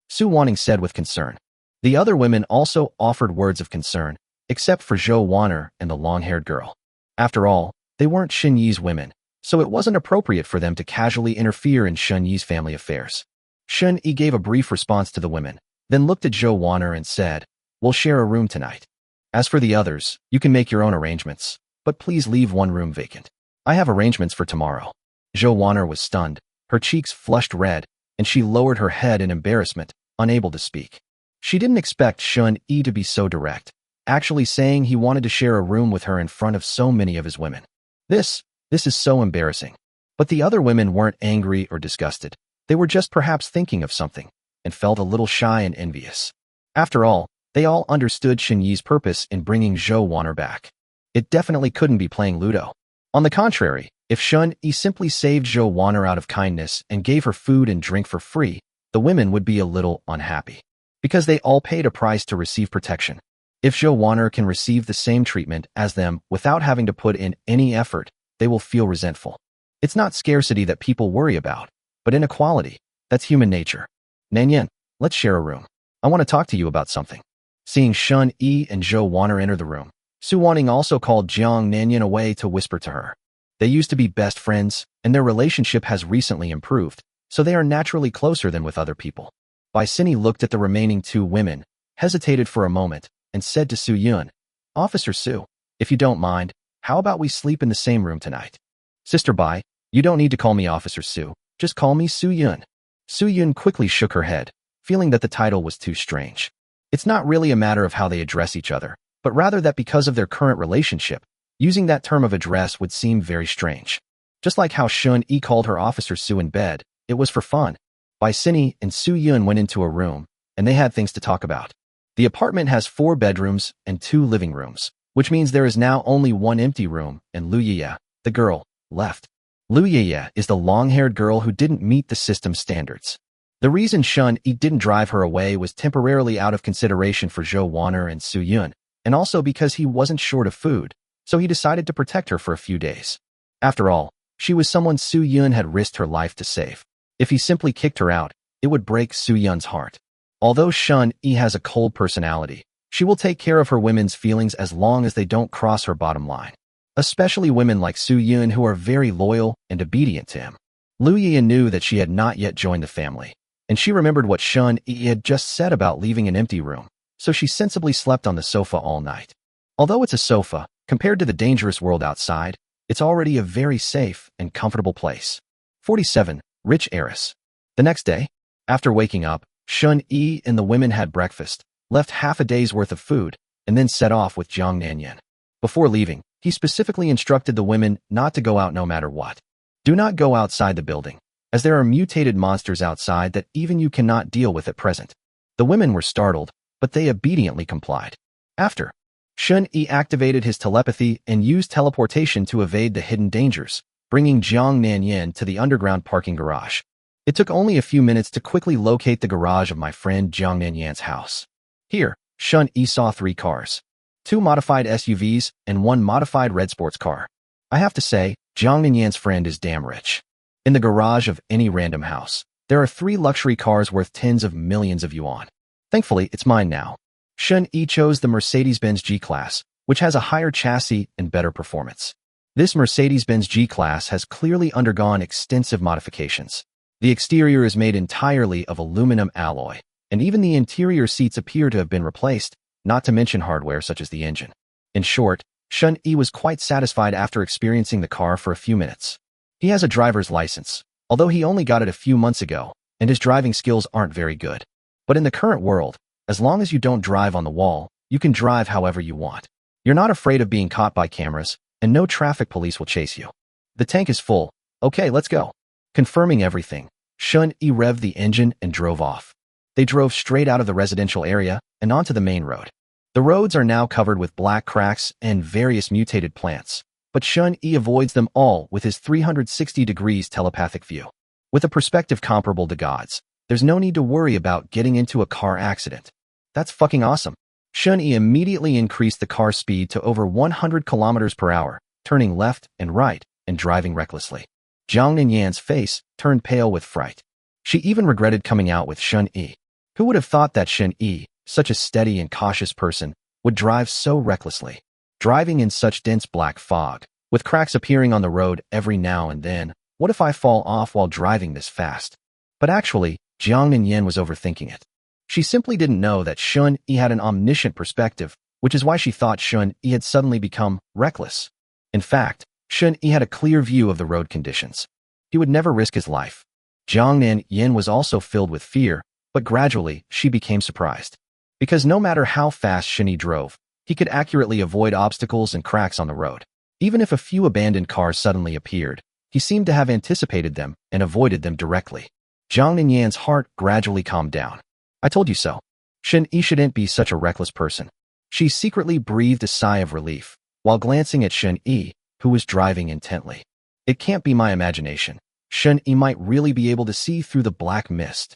Su Wanting said with concern. The other women also offered words of concern, except for Zhou Wanner and the long-haired girl. After all, they weren't Shin Yi's women, so it wasn't appropriate for them to casually interfere in Shun Yi's family affairs. Shun Yi gave a brief response to the women, then looked at Zhou Wanner and said, "We'll share a room tonight. As for the others, you can make your own arrangements, but please leave 1 room vacant. I have arrangements for tomorrow." Zhou Wanner was stunned, her cheeks flushed red, and she lowered her head in embarrassment, unable to speak. She didn't expect Shun Yi to be so direct, actually saying he wanted to share a room with her in front of so many of his women. This is so embarrassing. But the other women weren't angry or disgusted. They were just perhaps thinking of something, and felt a little shy and envious. After all, they all understood Shin Yi's purpose in bringing Zhou Wanner back. It definitely couldn't be playing Ludo. On the contrary, if Shun Yi simply saved Zhou Wanner out of kindness and gave her food and drink for free, the women would be a little unhappy. Because they all paid a price to receive protection. If Zhou Wanner can receive the same treatment as them without having to put in any effort, they will feel resentful. It's not scarcity that people worry about, but inequality. That's human nature. Nanyan, let's share a room. I want to talk to you about something. Seeing Shun Yi and Zhou Wanner enter the room, Su Wanting also called Jiang Nanyan away to whisper to her. They used to be best friends, and their relationship has recently improved, so they are naturally closer than with other people. Bai Sini looked at the remaining 2 women, hesitated for a moment, and said to Su Yun, "Officer Su, if you don't mind, how about we sleep in the same room tonight?" "Sister Bai, You don't need to call me Officer Su. Just call me Su Yun. Su Yun quickly shook her head, feeling that the title was too strange. It's not really a matter of how they address each other, but rather that because of their current relationship, using that term of address would seem very strange. Just like how Shun-yi called her Officer Su in bed, it was for fun. Bai Sinny and Su Yun went into a room, and they had things to talk about. The apartment has 4 bedrooms and 2 living rooms, which means there is now only 1 empty room, and Lu Yiye, the girl, left. Lu Yiye is the long-haired girl who didn't meet the system's standards. The reason Shun-yi didn't drive her away was temporarily out of consideration for Zhou Wanner and Su Yun, and also because he wasn't short of food, so he decided to protect her for a few days. After all, she was someone Su Yun had risked her life to save. If he simply kicked her out, it would break Su Yun's heart. Although Shun-yi has a cold personality, she will take care of her women's feelings as long as they don't cross her bottom line. Especially women like Su Yun who are very loyal and obedient to him. Lu Yiye knew that she had not yet joined the family, and she remembered what Shun-yi had just said about leaving an empty room, so she sensibly slept on the sofa all night. Although it's a sofa, compared to the dangerous world outside, it's already a very safe and comfortable place. 47. Rich Heiress. The next day, after waking up, Shun-yi and the women had breakfast, left half a day's worth of food, and then set off with Jiang Nanyan. Before leaving, he specifically instructed the women not to go out no matter what. Do not go outside the building, as there are mutated monsters outside that even you cannot deal with at present. The women were startled, but they obediently complied. After, Shun-yi activated his telepathy and used teleportation to evade the hidden dangers, bringing Jiang Nanyan to the underground parking garage. It took only a few minutes to quickly locate the garage of my friend Jiang Nanyan's house. Here, Shun-yi saw 3 cars. 2 modified SUVs and 1 modified red sports car. I have to say, Jiang Nanyan's friend is damn rich. In the garage of any random house, there are 3 luxury cars worth tens of millions of yuan. Thankfully, it's mine now. Shun-yi chose the Mercedes-Benz G-Class, which has a higher chassis and better performance. This Mercedes-Benz G-Class has clearly undergone extensive modifications. The exterior is made entirely of aluminum alloy, and even the interior seats appear to have been replaced, not to mention hardware such as the engine. In short, Shun-yi was quite satisfied after experiencing the car for a few minutes. He has a driver's license, although he only got it a few months ago, and his driving skills aren't very good. But in the current world, as long as you don't drive on the wall, you can drive however you want. You're not afraid of being caught by cameras, and no traffic police will chase you. The tank is full. Okay, let's go. Confirming everything, Shun-yi revved the engine and drove off. They drove straight out of the residential area and onto the main road. The roads are now covered with black cracks and various mutated plants, but Shun-yi avoids them all with his 360 degrees telepathic view. With a perspective comparable to God's, there's no need to worry about getting into a car accident. That's fucking awesome. Shun-yi immediately increased the car speed to over 100 kilometers per hour, turning left and right and driving recklessly. Jiang Nanyan's face turned pale with fright. She even regretted coming out with Shun-yi. Who would have thought that Shun-yi, such a steady and cautious person, would drive so recklessly? Driving in such dense black fog, with cracks appearing on the road every now and then, what if I fall off while driving this fast? But actually, Jiang Nanyan was overthinking it. She simply didn't know that Shun-yi had an omniscient perspective, which is why she thought Shun-yi had suddenly become reckless. In fact, Shun-yi had a clear view of the road conditions. He would never risk his life. Jiang Nanyan was also filled with fear, but gradually she became surprised. Because no matter how fast Shun-yi drove, he could accurately avoid obstacles and cracks on the road. Even if a few abandoned cars suddenly appeared, he seemed to have anticipated them and avoided them directly. Jiang Nanyan's heart gradually calmed down. I told you so. Shun-yi shouldn't be such a reckless person. She secretly breathed a sigh of relief, while glancing at Shun-yi, who was driving intently. It can't be my imagination. Shun-yi might really be able to see through the black mist.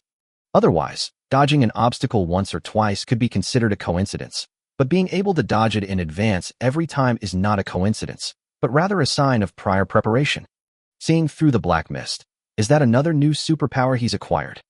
Otherwise, dodging an obstacle once or twice could be considered a coincidence, but being able to dodge it in advance every time is not a coincidence, but rather a sign of prior preparation. Seeing through the black mist, is that another new superpower he's acquired?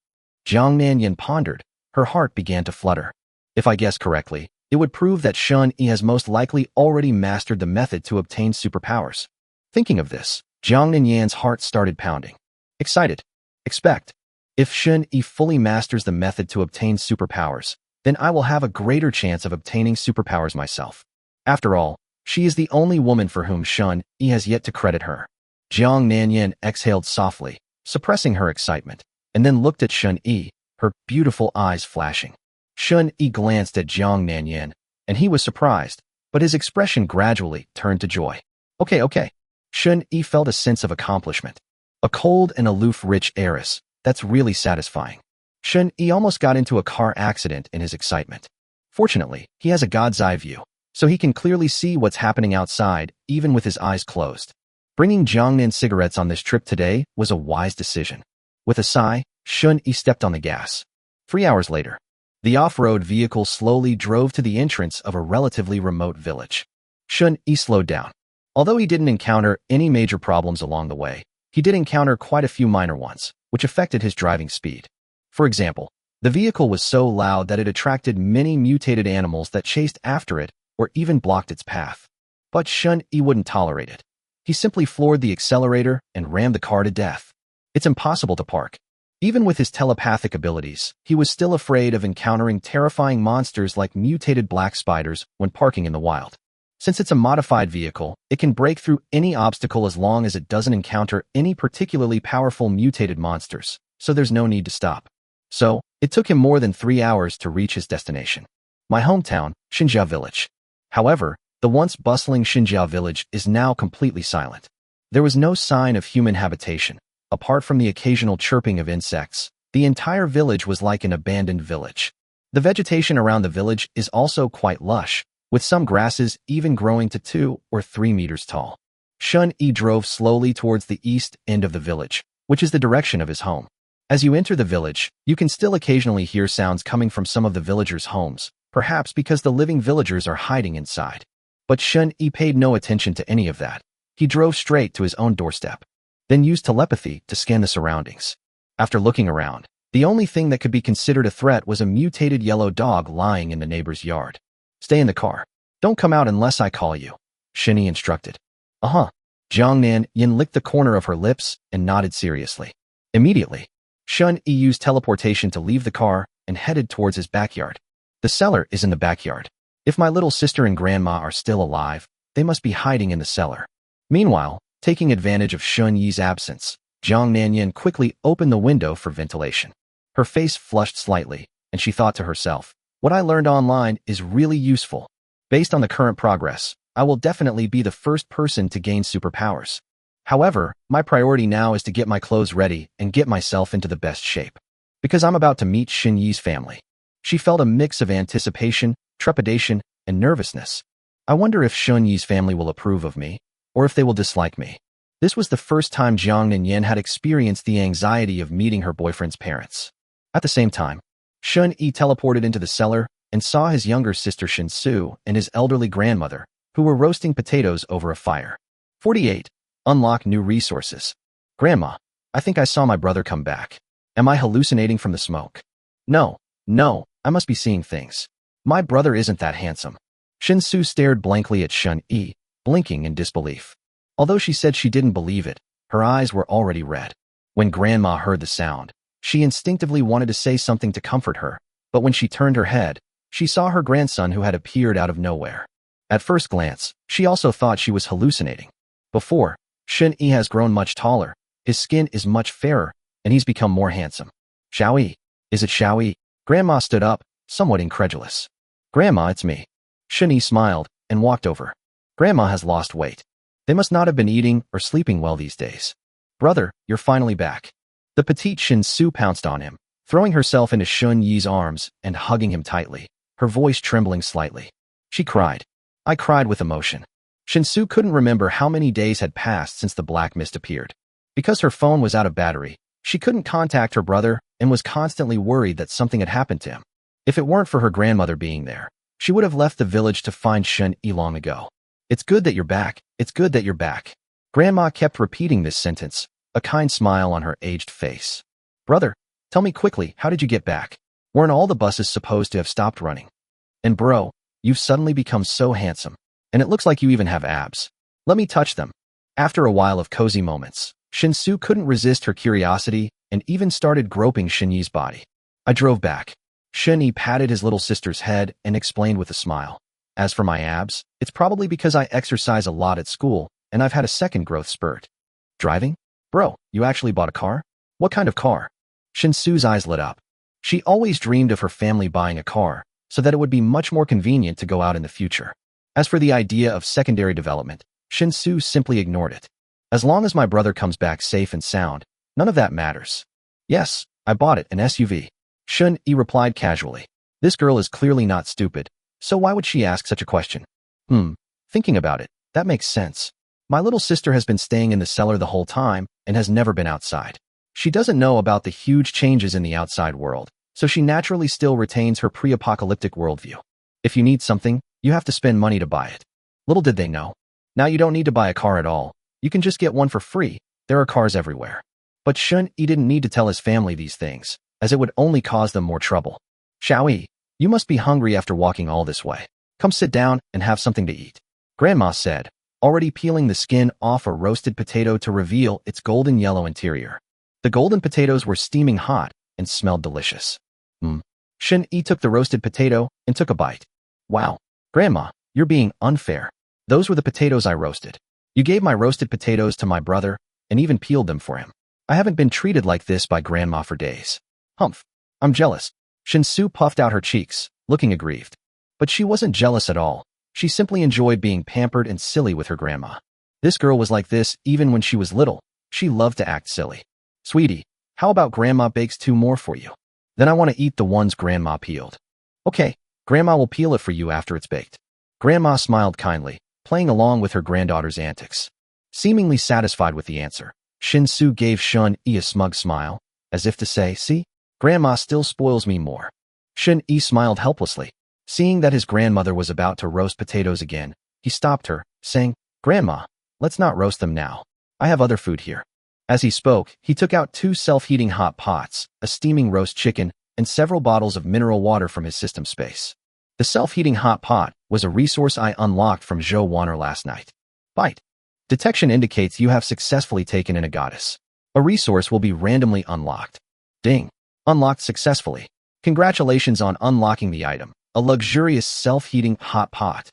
Jiang Nanyan pondered. Her heart began to flutter. If I guess correctly, it would prove that Shun-yi has most likely already mastered the method to obtain superpowers. Thinking of this, Jiang Nanyan's heart started pounding. Excited. Expect. If Shun-yi fully masters the method to obtain superpowers, then I will have a greater chance of obtaining superpowers myself. After all, she is the only woman for whom Shun-yi has yet to credit her. Jiang Nanyan exhaled softly, suppressing her excitement, and then looked at Shun Yi, her beautiful eyes flashing. Shun Yi glanced at Jiang Nanyan, and he was surprised, but his expression gradually turned to joy. Okay. Shun Yi felt a sense of accomplishment. A cold and aloof rich heiress, that's really satisfying. Shun Yi almost got into a car accident in his excitement. Fortunately, he has a god's eye view, so he can clearly see what's happening outside, even with his eyes closed. Bringing Jiangnan cigarettes on this trip today was a wise decision. With a sigh, Shun Yi stepped on the gas. 3 hours later, the off-road vehicle slowly drove to the entrance of a relatively remote village. Shun Yi slowed down. Although he didn't encounter any major problems along the way, he did encounter quite a few minor ones, which affected his driving speed. For example, the vehicle was so loud that it attracted many mutated animals that chased after it or even blocked its path. But Shun Yi wouldn't tolerate it. He simply floored the accelerator and rammed the car to death. It's impossible to park. Even with his telepathic abilities, he was still afraid of encountering terrifying monsters like mutated black spiders when parking in the wild. Since it's a modified vehicle, it can break through any obstacle as long as it doesn't encounter any particularly powerful mutated monsters, so there's no need to stop. So, it took him more than 3 hours to reach his destination. My hometown, Xinjiao Village. However, the once bustling Xinjiao Village is now completely silent. There was no sign of human habitation. Apart from the occasional chirping of insects, the entire village was like an abandoned village. The vegetation around the village is also quite lush, with some grasses even growing to 2 or 3 meters tall. Shun Yi drove slowly towards the east end of the village, which is the direction of his home. As you enter the village, you can still occasionally hear sounds coming from some of the villagers' homes, perhaps because the living villagers are hiding inside. But Shun Yi paid no attention to any of that. He drove straight to his own doorstep, then used telepathy to scan the surroundings. After looking around, the only thing that could be considered a threat was a mutated yellow dog lying in the neighbor's yard. Stay in the car. Don't come out unless I call you, Shun Yi instructed. Jiang Nanyan licked the corner of her lips and nodded seriously. Immediately, Shun Yi used teleportation to leave the car and headed towards his backyard. The cellar is in the backyard. If my little sister and grandma are still alive, they must be hiding in the cellar. Meanwhile, taking advantage of Shun Yi's absence, Jiang Nanyan quickly opened the window for ventilation. Her face flushed slightly, and she thought to herself, what I learned online is really useful. Based on the current progress, I will definitely be the first person to gain superpowers. However, my priority now is to get my clothes ready and get myself into the best shape. Because I'm about to meet Shun Yi's family. She felt a mix of anticipation, trepidation, and nervousness. I wonder if Shun Yi's family will approve of me, or if they will dislike me. This was the first time Jiang Nanyan had experienced the anxiety of meeting her boyfriend's parents. At the same time, Shun Yi teleported into the cellar and saw his younger sister Shin-Su and his elderly grandmother, who were roasting potatoes over a fire. 48. Unlock new resources. Grandma, I think I saw my brother come back. Am I hallucinating from the smoke? No, I must be seeing things. My brother isn't that handsome. Shin-Su stared blankly at Shun Yi, blinking in disbelief. Although she said she didn't believe it, her eyes were already red. When Grandma heard the sound, she instinctively wanted to say something to comfort her, but when she turned her head, she saw her grandson who had appeared out of nowhere. At first glance, she also thought she was hallucinating. Before, Shun Yi has grown much taller, his skin is much fairer, and he's become more handsome. Xiao Yi. Is it Xiao Yi? Grandma stood up, somewhat incredulous. Grandma, it's me. Shun Yi smiled and walked over. Grandma has lost weight. They must not have been eating or sleeping well these days. Brother, you're finally back. The petite Shin-Su pounced on him, throwing herself into Shun Yi's arms and hugging him tightly, her voice trembling slightly. She cried. I cried with emotion. Shin-Su couldn't remember how many days had passed since the black mist appeared. Because her phone was out of battery, she couldn't contact her brother and was constantly worried that something had happened to him. If it weren't for her grandmother being there, she would have left the village to find Shun Yi long ago. It's good that you're back. It's good that you're back. Grandma kept repeating this sentence, a kind smile on her aged face. Brother, tell me quickly, how did you get back? Weren't all the buses supposed to have stopped running? And bro, you've suddenly become so handsome. And it looks like you even have abs. Let me touch them. After a while of cozy moments, Shin-Su couldn't resist her curiosity and even started groping Shun Yi's body. I drove back. Shun Yi patted his little sister's head and explained with a smile. As for my abs, it's probably because I exercise a lot at school and I've had a second growth spurt. Driving? Bro, you actually bought a car? What kind of car? Shinsu's eyes lit up. She always dreamed of her family buying a car, so that it would be much more convenient to go out in the future. As for the idea of secondary development, Shinsu simply ignored it. As long as my brother comes back safe and sound, none of that matters. Yes, I bought it, an SUV. Shun-yi replied casually. This girl is clearly not stupid, so why would she ask such a question? Thinking about it, that makes sense. My little sister has been staying in the cellar the whole time and has never been outside. She doesn't know about the huge changes in the outside world, so she naturally still retains her pre-apocalyptic worldview. If you need something, you have to spend money to buy it. Little did they know. Now you don't need to buy a car at all. You can just get one for free. There are cars everywhere. But Shun-yi didn't need to tell his family these things, as it would only cause them more trouble. Xiao-yi, you must be hungry after walking all this way. Come sit down and have something to eat. Grandma said, already peeling the skin off a roasted potato to reveal its golden yellow interior. The golden potatoes were steaming hot and smelled delicious. Shun-yi took the roasted potato and took a bite. Wow, Grandma, you're being unfair. Those were the potatoes I roasted. You gave my roasted potatoes to my brother and even peeled them for him. I haven't been treated like this by Grandma for days. Humph, I'm jealous. Shinsu puffed out her cheeks, looking aggrieved. But she wasn't jealous at all. She simply enjoyed being pampered and silly with her grandma. This girl was like this even when she was little. She loved to act silly. Sweetie, how about Grandma bakes 2 more for you? Then I want to eat the ones Grandma peeled. Okay, Grandma will peel it for you after it's baked. Grandma smiled kindly, playing along with her granddaughter's antics. Seemingly satisfied with the answer, Shinsu gave Shun-yi a smug smile, as if to say, see, Grandma still spoils me more. Shun-yi smiled helplessly. Seeing that his grandmother was about to roast potatoes again, he stopped her, saying, Grandma, let's not roast them now. I have other food here. As he spoke, he took out 2 self-heating hot pots, a steaming roast chicken, and several bottles of mineral water from his system space. The self-heating hot pot was a resource I unlocked from Zhou Wanner last night. Bite. Detection indicates you have successfully taken in a goddess. A resource will be randomly unlocked. Ding. Unlocked successfully. Congratulations on unlocking the item. A luxurious self-heating hot pot.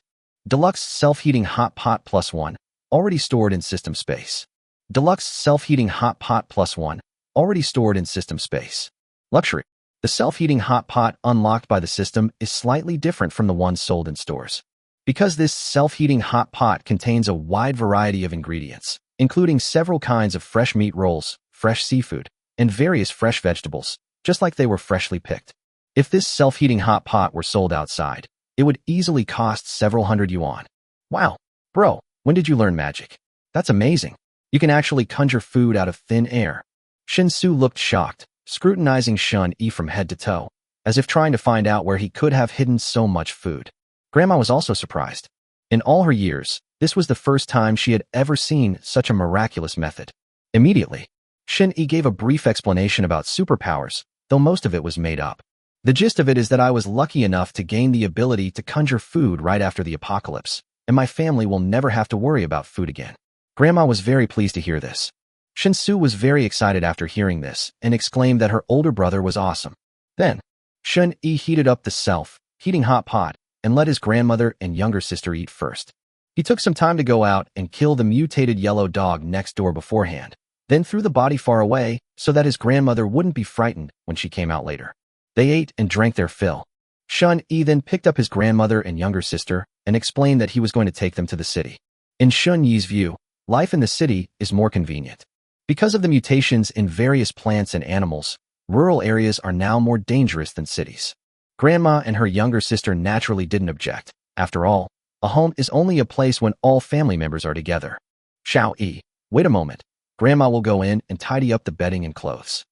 Deluxe self-heating hot pot +1, already stored in system space. Deluxe self-heating hot pot +1, already stored in system space. Luxury. The self-heating hot pot unlocked by the system is slightly different from the ones sold in stores. Because this self-heating hot pot contains a wide variety of ingredients, including several kinds of fresh meat rolls, fresh seafood, and various fresh vegetables, just like they were freshly picked. If this self-heating hot pot were sold outside, it would easily cost several hundred yuan. Wow, bro, when did you learn magic? That's amazing. You can actually conjure food out of thin air. Shinsu looked shocked, scrutinizing Shun-yi from head to toe, as if trying to find out where he could have hidden so much food. Grandma was also surprised. In all her years, this was the first time she had ever seen such a miraculous method. Immediately, Shin-yi gave a brief explanation about superpowers, though most of it was made up. The gist of it is that I was lucky enough to gain the ability to conjure food right after the apocalypse, and my family will never have to worry about food again. Grandma was very pleased to hear this. Shinsu was very excited after hearing this and exclaimed that her older brother was awesome. Then, Shun-yi heated up the self-heating hot pot and let his grandmother and younger sister eat first. He took some time to go out and kill the mutated yellow dog next door beforehand, then threw the body far away so that his grandmother wouldn't be frightened when she came out later. They ate and drank their fill. Shun-yi then picked up his grandmother and younger sister and explained that he was going to take them to the city. In Shun-yi's view, life in the city is more convenient. Because of the mutations in various plants and animals, rural areas are now more dangerous than cities. Grandma and her younger sister naturally didn't object. After all, a home is only a place when all family members are together. Xiao-yi, wait a moment. Grandma will go in and tidy up the bedding and clothes.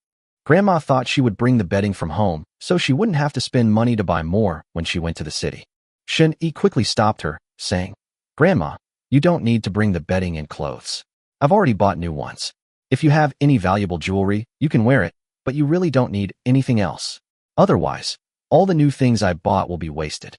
Grandma thought she would bring the bedding from home so she wouldn't have to spend money to buy more when she went to the city. Shin-yi quickly stopped her, saying, Grandma, you don't need to bring the bedding and clothes. I've already bought new ones. If you have any valuable jewelry, you can wear it, but you really don't need anything else. Otherwise, all the new things I bought will be wasted.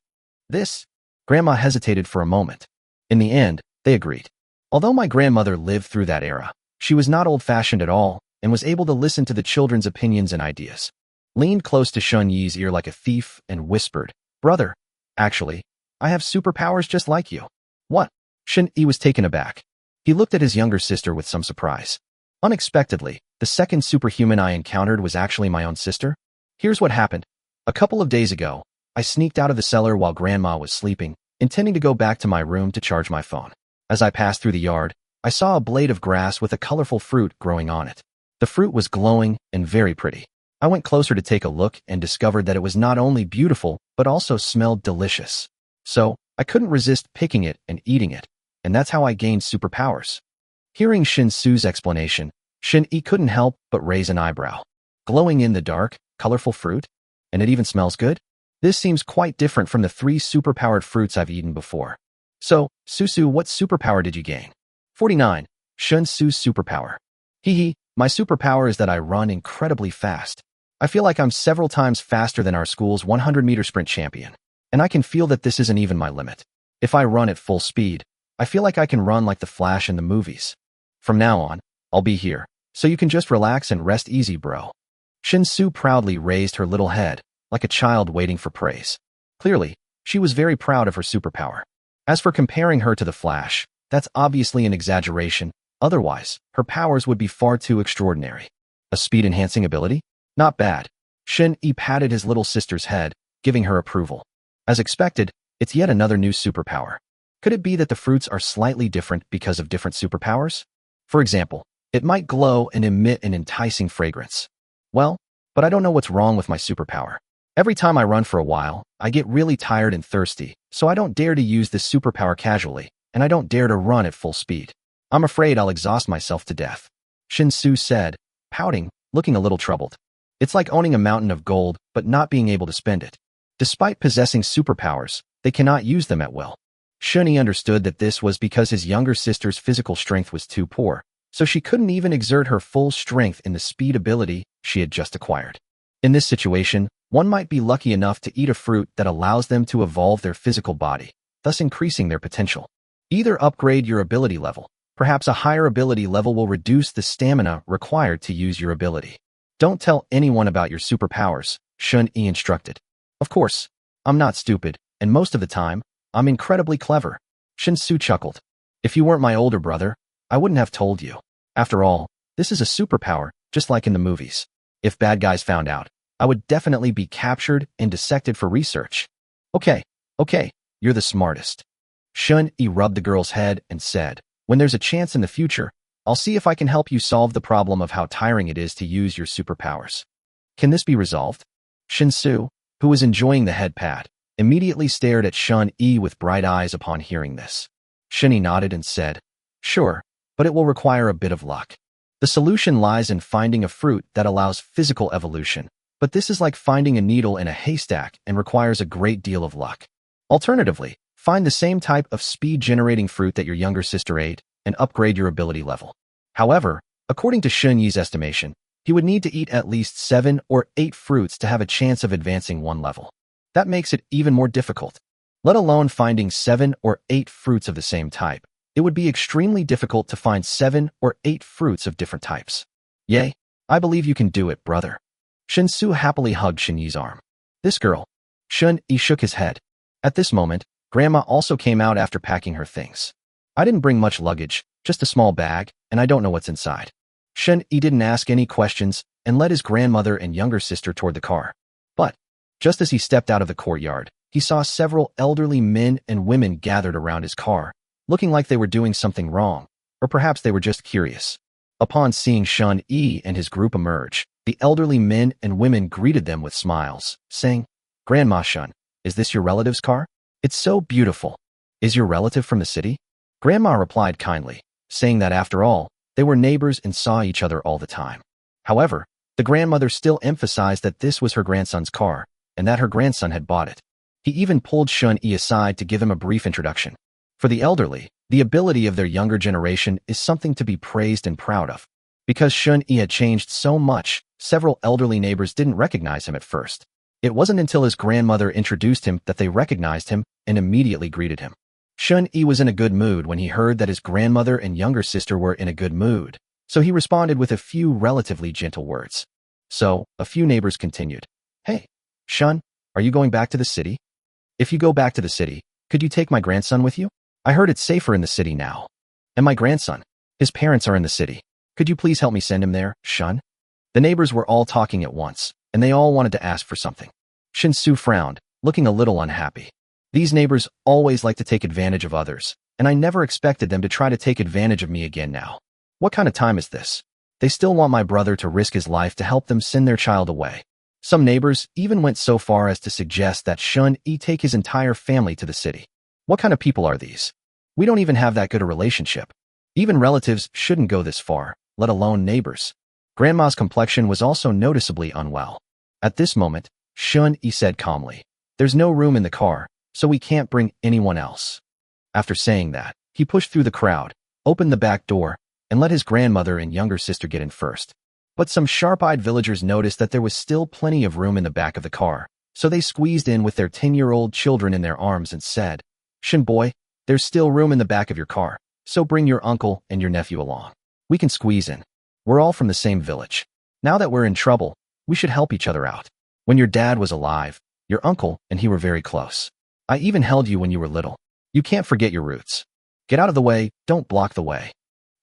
This? Grandma hesitated for a moment. In the end, they agreed. Although my grandmother lived through that era, she was not old-fashioned at all and was able to listen to the children's opinions and ideas. Leaned close to Shun-yi's ear like a thief and whispered, Brother, actually, I have superpowers just like you. What? Shun-yi was taken aback. He looked at his younger sister with some surprise. Unexpectedly, the second superhuman I encountered was actually my own sister. Here's what happened. A couple of days ago, I sneaked out of the cellar while Grandma was sleeping, intending to go back to my room to charge my phone. As I passed through the yard, I saw a blade of grass with a colorful fruit growing on it. The fruit was glowing and very pretty. I went closer to take a look and discovered that it was not only beautiful, but also smelled delicious. So, I couldn't resist picking it and eating it, and that's how I gained superpowers. Hearing Shin Su's explanation, Shin Yi couldn't help but raise an eyebrow. Glowing in the dark, colorful fruit? And it even smells good? This seems quite different from the 3 superpowered fruits I've eaten before. So, Susu, what superpower did you gain? 49. Shun Su's superpower. Hee, my superpower is that I run incredibly fast. I feel like I'm several times faster than our school's 100-meter sprint champion. And I can feel that this isn't even my limit. If I run at full speed, I feel like I can run like the Flash in the movies. From now on, I'll be here, so you can just relax and rest easy, bro. Shin Su proudly raised her little head, like a child waiting for praise. Clearly, she was very proud of her superpower. As for comparing her to the Flash, that's obviously an exaggeration. Otherwise, her powers would be far too extraordinary. A speed-enhancing ability? Not bad. Shin Yi patted his little sister's head, giving her approval. As expected, it's yet another new superpower. Could it be that the fruits are slightly different because of different superpowers? For example, it might glow and emit an enticing fragrance. Well, but I don't know what's wrong with my superpower. Every time I run for a while, I get really tired and thirsty, so I don't dare to use this superpower casually, and I don't dare to run at full speed. I'm afraid I'll exhaust myself to death. Shin Su said, pouting, looking a little troubled. It's like owning a mountain of gold, but not being able to spend it. Despite possessing superpowers, they cannot use them at will. Shun-Yi understood that this was because his younger sister's physical strength was too poor, so she couldn't even exert her full strength in the speed ability she had just acquired. In this situation, one might be lucky enough to eat a fruit that allows them to evolve their physical body, thus increasing their potential. Either upgrade your ability level. Perhaps a higher ability level will reduce the stamina required to use your ability. Don't tell anyone about your superpowers, Shun-Yi instructed. Of course, I'm not stupid, and most of the time, I'm incredibly clever. Shin Su chuckled. If you weren't my older brother, I wouldn't have told you. After all, this is a superpower, just like in the movies. If bad guys found out, I would definitely be captured and dissected for research. Okay, you're the smartest. Shun-Yi rubbed the girl's head and said, when there's a chance in the future, I'll see if I can help you solve the problem of how tiring it is to use your superpowers. Can this be resolved? Shin Su, who was enjoying the head pat, immediately stared at Shun-Yi with bright eyes upon hearing this. Shun-Yi nodded and said, sure, but it will require a bit of luck. The solution lies in finding a fruit that allows physical evolution, but this is like finding a needle in a haystack and requires a great deal of luck. Alternatively, find the same type of speed-generating fruit that your younger sister ate and upgrade your ability level. However, according to Shun-Yi's estimation, he would need to eat at least 7 or 8 fruits to have a chance of advancing one level. That makes it even more difficult. Let alone finding 7 or 8 fruits of the same type. It would be extremely difficult to find 7 or 8 fruits of different types. Yay, I believe you can do it, brother. Shin Su happily hugged Shun-Yi's arm. This girl. Shun-Yi shook his head. At this moment, Grandma also came out after packing her things. I didn't bring much luggage, just a small bag, and I don't know what's inside. Shun-Yi didn't ask any questions and led his grandmother and younger sister toward the car. But, just as he stepped out of the courtyard, he saw several elderly men and women gathered around his car, looking like they were doing something wrong, or perhaps they were just curious. Upon seeing Shun-Yi and his group emerge, the elderly men and women greeted them with smiles, saying, Grandma Shun, is this your relative's car? It's so beautiful. Is your relative from the city? Grandma replied kindly, saying that after all, they were neighbors and saw each other all the time. However, the grandmother still emphasized that this was her grandson's car, and that her grandson had bought it. He even pulled Shun-Yi aside to give him a brief introduction. For the elderly, the ability of their younger generation is something to be praised and proud of. Because Shun-Yi had changed so much, several elderly neighbors didn't recognize him at first. It wasn't until his grandmother introduced him that they recognized him and immediately greeted him. Shun-Yi was in a good mood when he heard that his grandmother and younger sister were in a good mood, so he responded with a few relatively gentle words. So, a few neighbors continued. Hey, Shun, are you going back to the city? If you go back to the city, could you take my grandson with you? I heard it's safer in the city now. And my grandson, his parents are in the city. Could you please help me send him there, Shun? The neighbors were all talking at once, and they all wanted to ask for something. Shin-Su frowned, looking a little unhappy. These neighbors always like to take advantage of others, and I never expected them to try to take advantage of me again now. What kind of time is this? They still want my brother to risk his life to help them send their child away. Some neighbors even went so far as to suggest that Shun-Yi take his entire family to the city. What kind of people are these? We don't even have that good a relationship. Even relatives shouldn't go this far, let alone neighbors. Grandma's complexion was also noticeably unwell. At this moment, Shun-Yi said calmly, "There's no room in the car, so we can't bring anyone else." After saying that, he pushed through the crowd, opened the back door, and let his grandmother and younger sister get in first. But some sharp-eyed villagers noticed that there was still plenty of room in the back of the car, so they squeezed in with their 10-year-old children in their arms and said, "Shin boy, there's still room in the back of your car, so bring your uncle and your nephew along. We can squeeze in. We're all from the same village. Now that we're in trouble, we should help each other out. When your dad was alive, your uncle and he were very close. I even held you when you were little. You can't forget your roots. Get out of the way, don't block the way."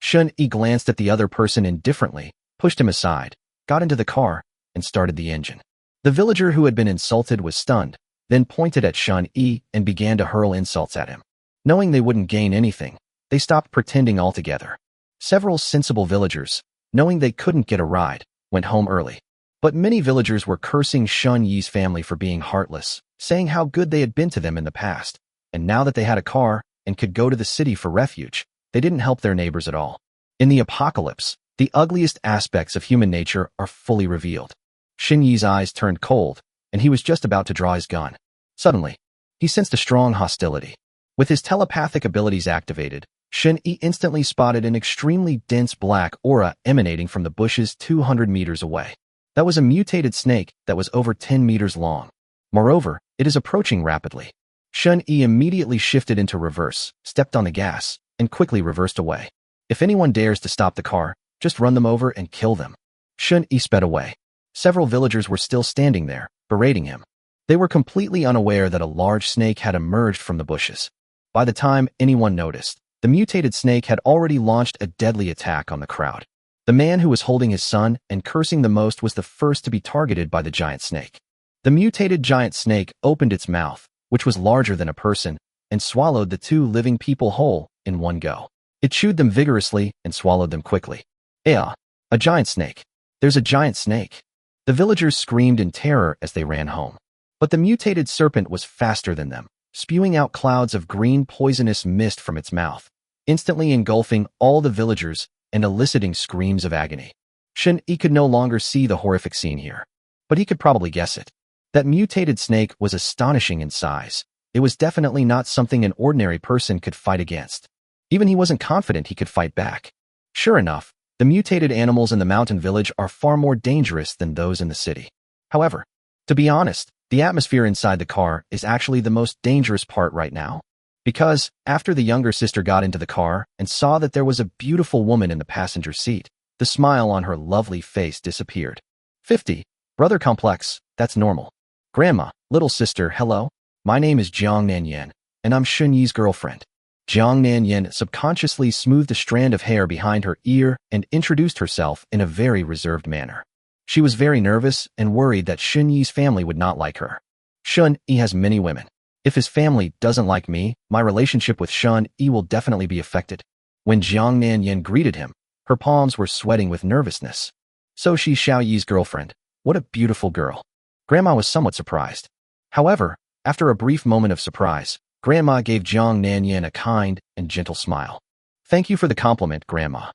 Shun-Yi glanced at the other person indifferently, pushed him aside, got into the car, and started the engine. The villager who had been insulted was stunned, then pointed at Shun-Yi and began to hurl insults at him. Knowing they wouldn't gain anything, they stopped pretending altogether. Several sensible villagers, knowing they couldn't get a ride, went home early. But many villagers were cursing Shun-Yi's family for being heartless, saying how good they had been to them in the past, and now that they had a car and could go to the city for refuge, they didn't help their neighbors at all. In the apocalypse, the ugliest aspects of human nature are fully revealed. Shin-Yi's eyes turned cold, and he was just about to draw his gun. Suddenly, he sensed a strong hostility. With his telepathic abilities activated, Shin-Yi instantly spotted an extremely dense black aura emanating from the bushes 200 meters away. That was a mutated snake that was over 10 meters long. Moreover, it is approaching rapidly. Shun-Yi immediately shifted into reverse, stepped on the gas, and quickly reversed away. If anyone dares to stop the car, just run them over and kill them. Shun-Yi sped away. Several villagers were still standing there, berating him. They were completely unaware that a large snake had emerged from the bushes. By the time anyone noticed, the mutated snake had already launched a deadly attack on the crowd. The man who was holding his son and cursing the most was the first to be targeted by the giant snake. The mutated giant snake opened its mouth, which was larger than a person, and swallowed the two living people whole in one go. It chewed them vigorously and swallowed them quickly. A giant snake. There's a giant snake. The villagers screamed in terror as they ran home. But the mutated serpent was faster than them, spewing out clouds of green poisonous mist from its mouth, instantly engulfing all the villagers and eliciting screams of agony. Shin-Yi could no longer see the horrific scene here, but he could probably guess it. That mutated snake was astonishing in size. It was definitely not something an ordinary person could fight against. Even he wasn't confident he could fight back. Sure enough, the mutated animals in the mountain village are far more dangerous than those in the city. However, to be honest, the atmosphere inside the car is actually the most dangerous part right now. Because, after the younger sister got into the car and saw that there was a beautiful woman in the passenger seat, the smile on her lovely face disappeared. 50. Brother complex, that's normal. Grandma, little sister, hello. My name is Jiang Nanyan, and I'm Shun-Yi's girlfriend. Jiang Nanyan subconsciously smoothed a strand of hair behind her ear and introduced herself in a very reserved manner. She was very nervous and worried that Shun-Yi's family would not like her. Shun-Yi has many women. If his family doesn't like me, my relationship with Shun-Yi will definitely be affected. When Jiang Nanyan greeted him, her palms were sweating with nervousness. So she's Xiaoyi's girlfriend. What a beautiful girl. Grandma was somewhat surprised. However, after a brief moment of surprise, Grandma gave Jiang Nanyan a kind and gentle smile. Thank you for the compliment, Grandma.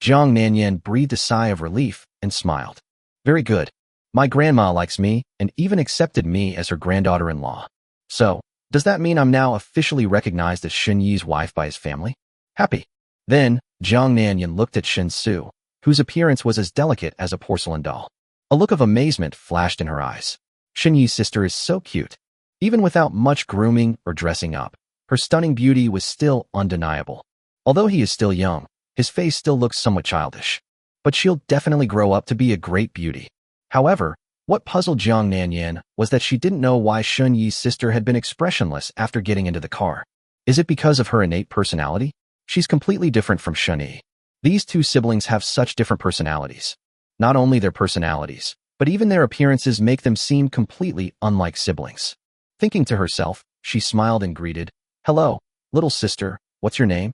Jiang Nanyan breathed a sigh of relief and smiled. Very good. My grandma likes me and even accepted me as her granddaughter-in-law. So, does that mean I'm now officially recognized as Shun-Yi's wife by his family? Happy. Then, Jiang Nanyan looked at Shin-Su, whose appearance was as delicate as a porcelain doll. A look of amazement flashed in her eyes. Shun-Yi's sister is so cute. Even without much grooming or dressing up, her stunning beauty was still undeniable. Although he is still young, his face still looks somewhat childish. But she'll definitely grow up to be a great beauty. However, what puzzled Jiang Nanyan was that she didn't know why Shun-Yi's sister had been expressionless after getting into the car. Is it because of her innate personality? She's completely different from Shun-Yi. These two siblings have such different personalities. Not only their personalities, but even their appearances make them seem completely unlike siblings. Thinking to herself, she smiled and greeted, "Hello, little sister, what's your name?"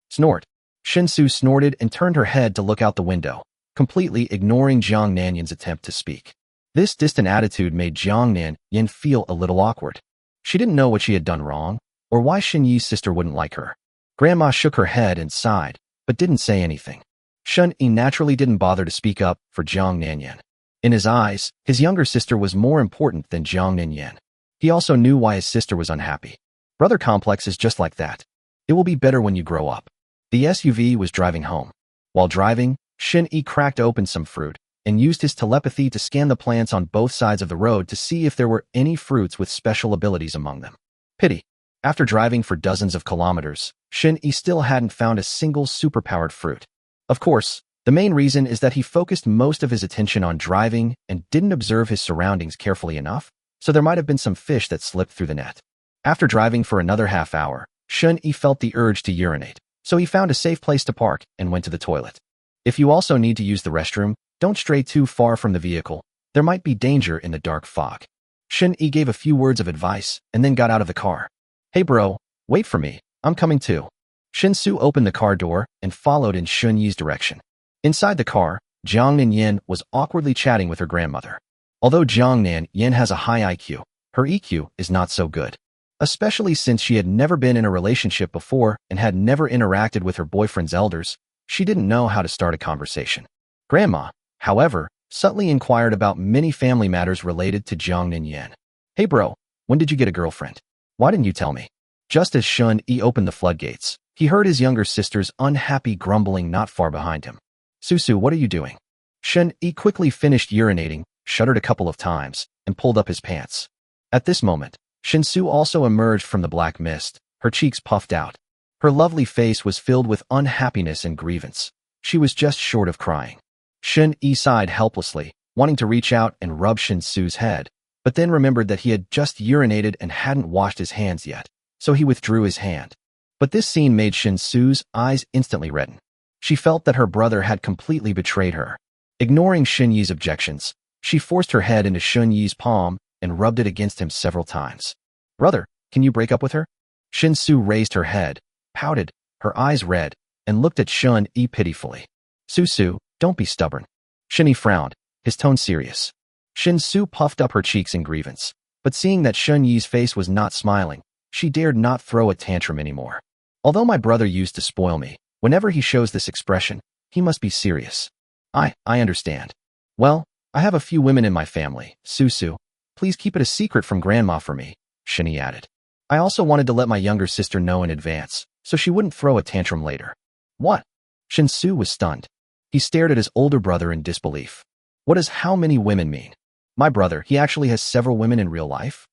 Snort. Shinsu snorted and turned her head to look out the window, completely ignoring Jiang Nanyan's attempt to speak. This distant attitude made Jiang Nanyan feel a little awkward. She didn't know what she had done wrong, or why Shin Yi's sister wouldn't like her. Grandma shook her head and sighed, but didn't say anything. Shin Yi naturally didn't bother to speak up for Jiang Nanyan. In his eyes, his younger sister was more important than Jiang Nanyan. He also knew why his sister was unhappy. Brother complex is just like that. It will be better when you grow up. The SUV was driving home. While driving, Shin Yi cracked open some fruit and used his telepathy to scan the plants on both sides of the road to see if there were any fruits with special abilities among them. Pity. After driving for dozens of kilometers, Shin Yi still hadn't found a single superpowered fruit. Of course, the main reason is that he focused most of his attention on driving and didn't observe his surroundings carefully enough, so there might have been some fish that slipped through the net. After driving for another half hour, Shin Yi felt the urge to urinate, so he found a safe place to park and went to the toilet. If you also need to use the restroom, don't stray too far from the vehicle. There might be danger in the dark fog. Shin Yi gave a few words of advice and then got out of the car. "Hey bro, wait for me, I'm coming too." Shin-Su opened the car door and followed in Shun Yi's direction. Inside the car, Jiang Nanyan was awkwardly chatting with her grandmother. Although Jiang Nanyan has a high IQ, her EQ is not so good. Especially since she had never been in a relationship before and had never interacted with her boyfriend's elders, she didn't know how to start a conversation. Grandma, however, subtly inquired about many family matters related to Jiang Nanyan. "Hey bro, when did you get a girlfriend? Why didn't you tell me?" Just as Shun Yi opened the floodgates, he heard his younger sister's unhappy grumbling not far behind him. "Susu, what are you doing?" Shun Yi quickly finished urinating, shuddered a couple of times, and pulled up his pants. At this moment, Shinsu also emerged from the black mist, her cheeks puffed out. Her lovely face was filled with unhappiness and grievance. She was just short of crying. Shun Yi sighed helplessly, wanting to reach out and rub Shinsu's head, but then remembered that he had just urinated and hadn't washed his hands yet, so he withdrew his hand. But this scene made Shinsu's eyes instantly redden. She felt that her brother had completely betrayed her. Ignoring Shun Yi's objections, she forced her head into Shun Yi's palm and rubbed it against him several times. "Brother, can you break up with her?" Shinsu raised her head, pouted, her eyes red, and looked at Shun Yi pitifully. "Susu, don't be stubborn." Shun Yi frowned, his tone serious. Shinsu puffed up her cheeks in grievance, but seeing that Shun Yi's face was not smiling, she dared not throw a tantrum anymore. "Although my brother used to spoil me, whenever he shows this expression, he must be serious. I understand. Well, I have a few women in my family. Susu, please keep it a secret from Grandma for me," Shun Yi added. "I also wanted to let my younger sister know in advance, so she wouldn't throw a tantrum later." "What?" Shinsu was stunned. He stared at his older brother in disbelief. "What does how many women mean? My brother, he actually has several women in real life?"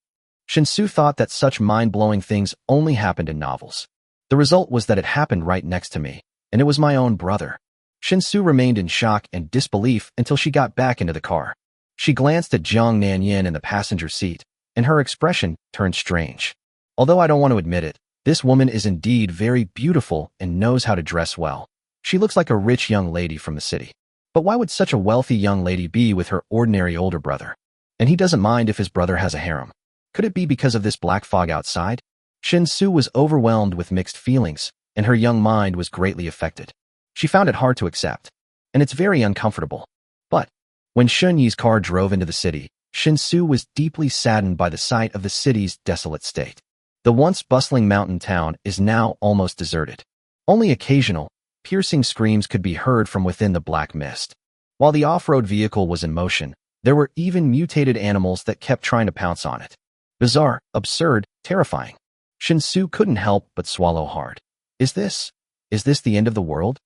Shinsu thought that such mind-blowing things only happened in novels. The result was that it happened right next to me, and it was my own brother. Shinsu remained in shock and disbelief until she got back into the car. She glanced at Jiang Nanyan in the passenger seat, and her expression turned strange. Although I don't want to admit it, this woman is indeed very beautiful and knows how to dress well. She looks like a rich young lady from the city. But why would such a wealthy young lady be with her ordinary older brother? And he doesn't mind if his brother has a harem. Could it be because of this black fog outside? Shinsu was overwhelmed with mixed feelings, and her young mind was greatly affected. She found it hard to accept, and it's very uncomfortable. But when Shun Yi's car drove into the city, Shinsu was deeply saddened by the sight of the city's desolate state. The once bustling mountain town is now almost deserted. Only occasional, piercing screams could be heard from within the black mist. While the off-road vehicle was in motion, there were even mutated animals that kept trying to pounce on it. Bizarre, absurd, terrifying. Shinsu couldn't help but swallow hard. Is this the end of the world?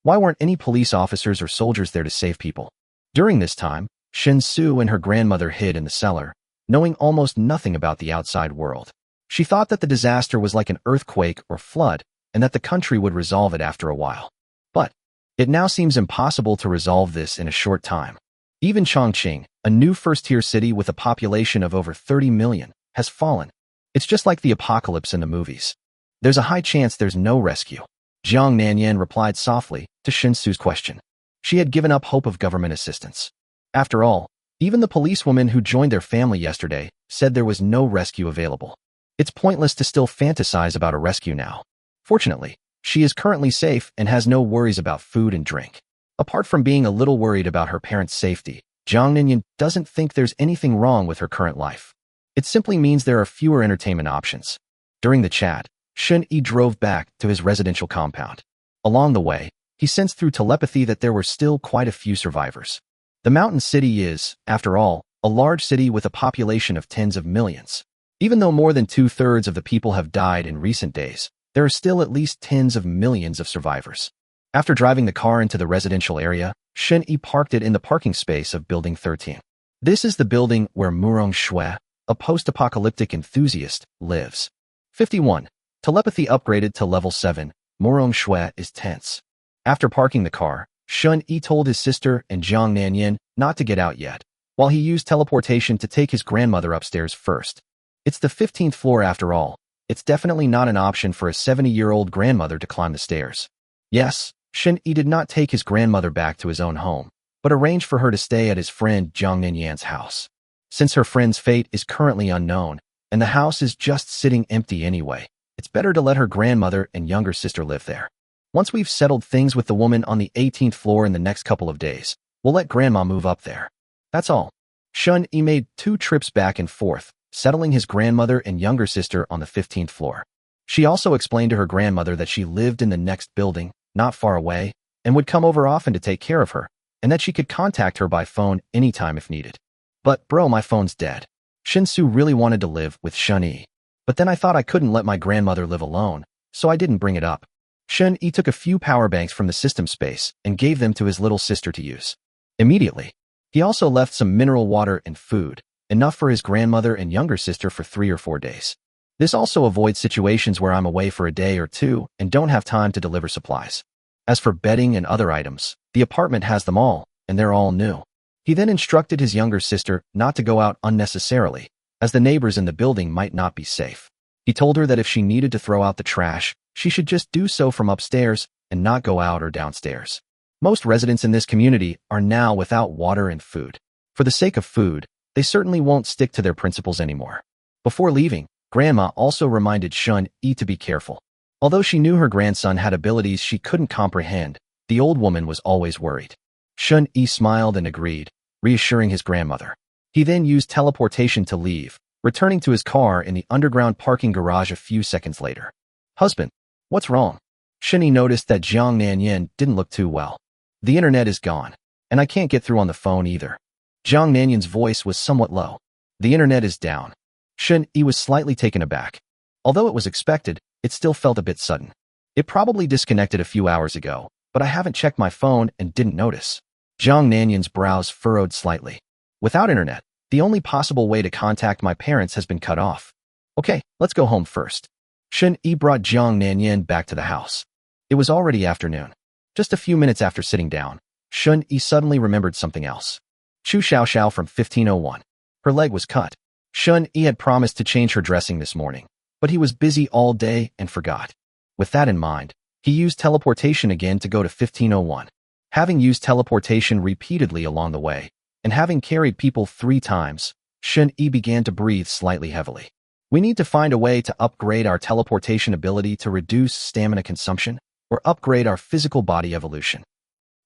Why weren't any police officers or soldiers there to save people? During this time, Shinsu and her grandmother hid in the cellar, knowing almost nothing about the outside world. She thought that the disaster was like an earthquake or flood, and that the country would resolve it after a while. But it now seems impossible to resolve this in a short time. Even Chongqing, a new first-tier city with a population of over 30 million, has fallen. It's just like the apocalypse in the movies. There's a high chance there's no rescue. Jiang Nanyan replied softly to Shinsu's question. She had given up hope of government assistance. After all, even the policewoman who joined their family yesterday said there was no rescue available. It's pointless to still fantasize about a rescue now. Fortunately, she is currently safe and has no worries about food and drink. Apart from being a little worried about her parents' safety, Jiang Nanyan doesn't think there's anything wrong with her current life. It simply means there are fewer entertainment options. During the chat, Shun-Yi drove back to his residential compound. Along the way, he sensed through telepathy that there were still quite a few survivors. The mountain city is, after all, a large city with a population of tens of millions. Even though more than 2/3 of the people have died in recent days, there are still at least tens of millions of survivors. After driving the car into the residential area, Shun-Yi parked it in the parking space of Building 13. This is the building where Murong Shui, a post-apocalyptic enthusiast, lives. 51. Telepathy upgraded to level 7. Murong Shui is tense. After parking the car, Shun-Yi told his sister and Jiang Nanyan not to get out yet, while he used teleportation to take his grandmother upstairs first. It's the 15th floor after all. It's definitely not an option for a 70-year-old grandmother to climb the stairs. Yes, Shun-Yi did not take his grandmother back to his own home, but arranged for her to stay at his friend Jiang Nanyan's house. Since her friend's fate is currently unknown, and the house is just sitting empty anyway, it's better to let her grandmother and younger sister live there. Once we've settled things with the woman on the 18th floor in the next couple of days, we'll let grandma move up there. That's all. Shun-Yi made 2 trips back and forth, settling his grandmother and younger sister on the 15th floor. She also explained to her grandmother that she lived in the next building, not far away, and would come over often to take care of her, and that she could contact her by phone anytime if needed. But bro, my phone's dead. Shinsu really wanted to live with Shun-Yi. But then I thought I couldn't let my grandmother live alone, so I didn't bring it up. Shun-Yi took a few power banks from the system space and gave them to his little sister to use. Immediately, he also left some mineral water and food, enough for his grandmother and younger sister for 3 or 4 days. This also avoids situations where I'm away for a day or two and don't have time to deliver supplies. As for bedding and other items, the apartment has them all, and they're all new. He then instructed his younger sister not to go out unnecessarily, as the neighbors in the building might not be safe. He told her that if she needed to throw out the trash, she should just do so from upstairs and not go out or downstairs. Most residents in this community are now without water and food. For the sake of food, they certainly won't stick to their principles anymore. Before leaving, Grandma also reminded Shun-Yi to be careful. Although she knew her grandson had abilities she couldn't comprehend, the old woman was always worried. Shun-Yi smiled and agreed, reassuring his grandmother. He then used teleportation to leave, returning to his car in the underground parking garage a few seconds later. Husband, what's wrong? Shun-Yi noticed that Jiang Nanyan didn't look too well. The internet is gone, and I can't get through on the phone either. Jiang Nanyan's voice was somewhat low. The internet is down. Shun-Yi was slightly taken aback. Although it was expected, it still felt a bit sudden. It probably disconnected a few hours ago, but I haven't checked my phone and didn't notice. Jiang Nanyan's brows furrowed slightly. Without internet, the only possible way to contact my parents has been cut off. Okay, let's go home first. Shun-Yi brought Jiang Nanyan back to the house. It was already afternoon. Just a few minutes after sitting down, Shun-Yi suddenly remembered something else. Chu Xiao from 1501. Her leg was cut. Shun-Yi had promised to change her dressing this morning, but he was busy all day and forgot. With that in mind, he used teleportation again to go to 1501. Having used teleportation repeatedly along the way, and having carried people 3 times, Shun-Yi began to breathe slightly heavily. We need to find a way to upgrade our teleportation ability to reduce stamina consumption, or upgrade our physical body evolution.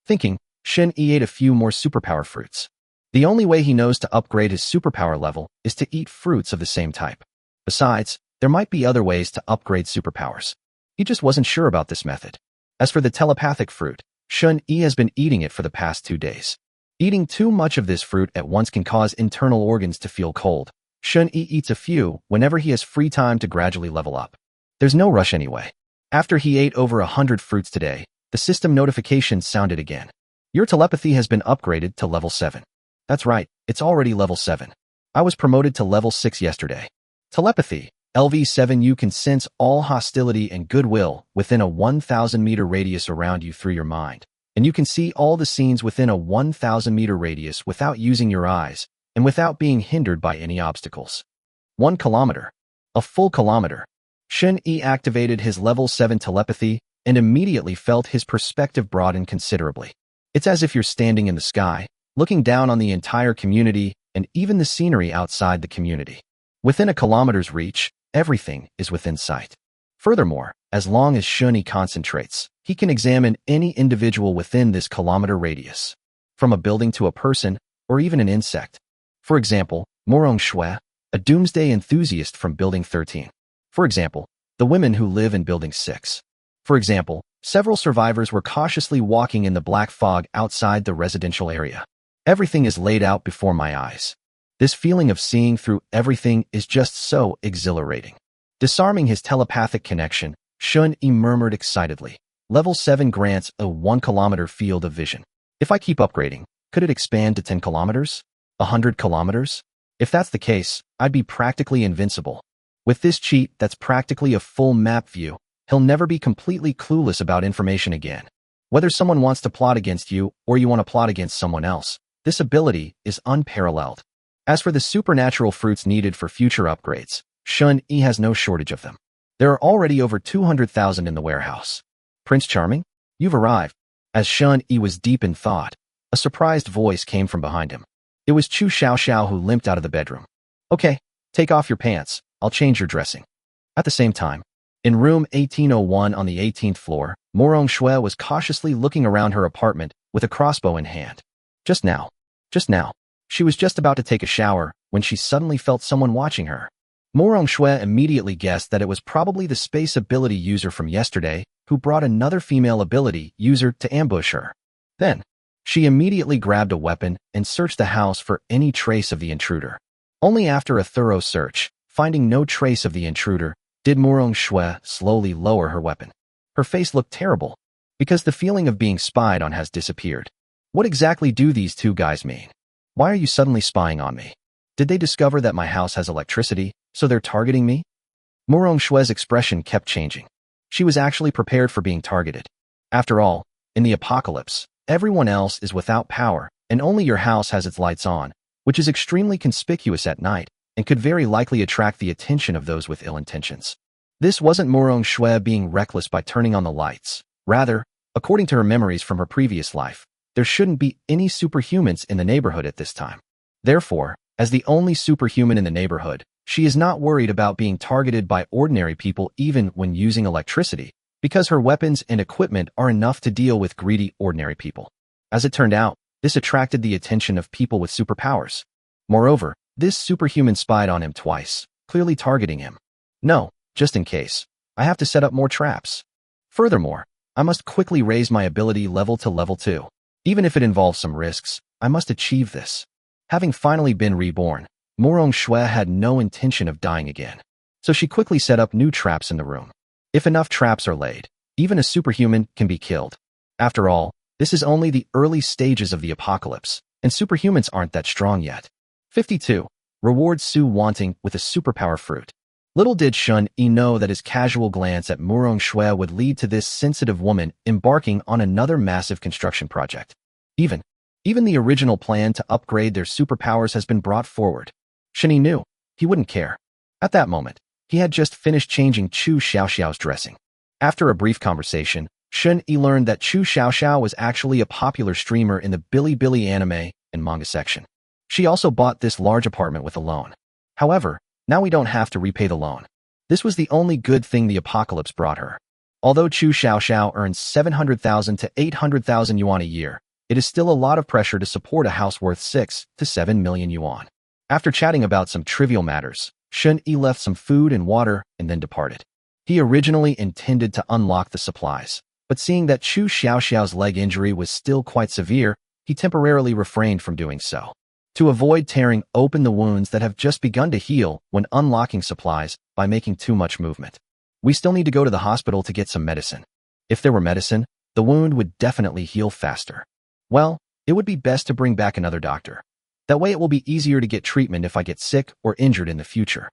Thinking, Shun-Yi ate a few more superpower fruits. The only way he knows to upgrade his superpower level is to eat fruits of the same type. Besides, there might be other ways to upgrade superpowers. He just wasn't sure about this method. As for the telepathic fruit, Shun-Yi has been eating it for the past 2 days. Eating too much of this fruit at once can cause internal organs to feel cold. Shun-Yi eats a few whenever he has free time to gradually level up. There's no rush anyway. After he ate over 100 fruits today, the system notification sounded again. Your telepathy has been upgraded to level 7. That's right, it's already level 7. I was promoted to level 6 yesterday. Telepathy, LV7. You can sense all hostility and goodwill within a 1,000-meter radius around you through your mind, and you can see all the scenes within a 1,000-meter radius without using your eyes and without being hindered by any obstacles. 1 kilometer. A full kilometer. Shun-Yi activated his level 7 telepathy and immediately felt his perspective broaden considerably. It's as if you're standing in the sky, looking down on the entire community and even the scenery outside the community. Within a kilometer's reach, everything is within sight. Furthermore, as long as Shun concentrates, he can examine any individual within this kilometer radius, from a building to a person, or even an insect. For example, Morong Shui, a doomsday enthusiast from Building 13. For example, the women who live in Building 6. For example, several survivors were cautiously walking in the black fog outside the residential area. Everything is laid out before my eyes. This feeling of seeing through everything is just so exhilarating. Disarming his telepathic connection, Shun-Yi murmured excitedly. Level 7 grants a 1-kilometer field of vision. If I keep upgrading, could it expand to 10 kilometers? 100 kilometers? If that's the case, I'd be practically invincible. With this cheat that's practically a full map view, he'll never be completely clueless about information again. Whether someone wants to plot against you or you want to plot against someone else, this ability is unparalleled. As for the supernatural fruits needed for future upgrades, Shun-Yi has no shortage of them. There are already over 200,000 in the warehouse. Prince Charming, you've arrived. As Shun-Yi was deep in thought, a surprised voice came from behind him. It was Chu Xiaoxiao who limped out of the bedroom. Okay, take off your pants, I'll change your dressing. At the same time, in room 1801 on the 18th floor, Morong Shui was cautiously looking around her apartment with a crossbow in hand. Just now. She was just about to take a shower when she suddenly felt someone watching her. Morong Shui immediately guessed that it was probably the space ability user from yesterday who brought another female ability user to ambush her. Then, she immediately grabbed a weapon and searched the house for any trace of the intruder. Only after a thorough search, finding no trace of the intruder, did Morong Shui slowly lower her weapon. Her face looked terrible, because the feeling of being spied on has disappeared. What exactly do these two guys mean? Why are you suddenly spying on me? Did they discover that my house has electricity, so they're targeting me? Morong Shui's expression kept changing. She was actually prepared for being targeted. After all, in the apocalypse, everyone else is without power, and only your house has its lights on, which is extremely conspicuous at night, and could very likely attract the attention of those with ill intentions. This wasn't Morong Shui being reckless by turning on the lights. Rather, according to her memories from her previous life, there shouldn't be any superhumans in the neighborhood at this time. Therefore, as the only superhuman in the neighborhood, she is not worried about being targeted by ordinary people even when using electricity, because her weapons and equipment are enough to deal with greedy ordinary people. As it turned out, this attracted the attention of people with superpowers. Moreover, this superhuman spied on him twice, clearly targeting him. No, just in case. I have to set up more traps. Furthermore, I must quickly raise my ability level to level 2. Even if it involves some risks, I must achieve this. Having finally been reborn, Morong Shui had no intention of dying again. So she quickly set up new traps in the room. If enough traps are laid, even a superhuman can be killed. After all, this is only the early stages of the apocalypse, and superhumans aren't that strong yet. 52. Reward Su wanting with a superpower fruit. Little did Shun-Yi know that his casual glance at Morong Shui would lead to this sensitive woman embarking on another massive construction project. Even the original plan to upgrade their superpowers has been brought forward. Shun-Yi knew he wouldn't care. At that moment, he had just finished changing Chu Xiaoxiao's dressing. After a brief conversation, Shun-Yi learned that Chu Xiaoxiao was actually a popular streamer in the Bilibili anime and manga section. She also bought this large apartment with a loan. However, now we don't have to repay the loan. This was the only good thing the apocalypse brought her. Although Chu Xiaoxiao earns 700,000 to 800,000 yuan a year, it is still a lot of pressure to support a house worth 6 to 7 million yuan. After chatting about some trivial matters, Shun-Yi left some food and water and then departed. He originally intended to unlock the supplies, but seeing that Chu Xiaoxiao's leg injury was still quite severe, he temporarily refrained from doing so. To avoid tearing open the wounds that have just begun to heal when unlocking supplies by making too much movement. We still need to go to the hospital to get some medicine. If there were medicine, the wound would definitely heal faster. Well, it would be best to bring back another doctor. That way it will be easier to get treatment if I get sick or injured in the future.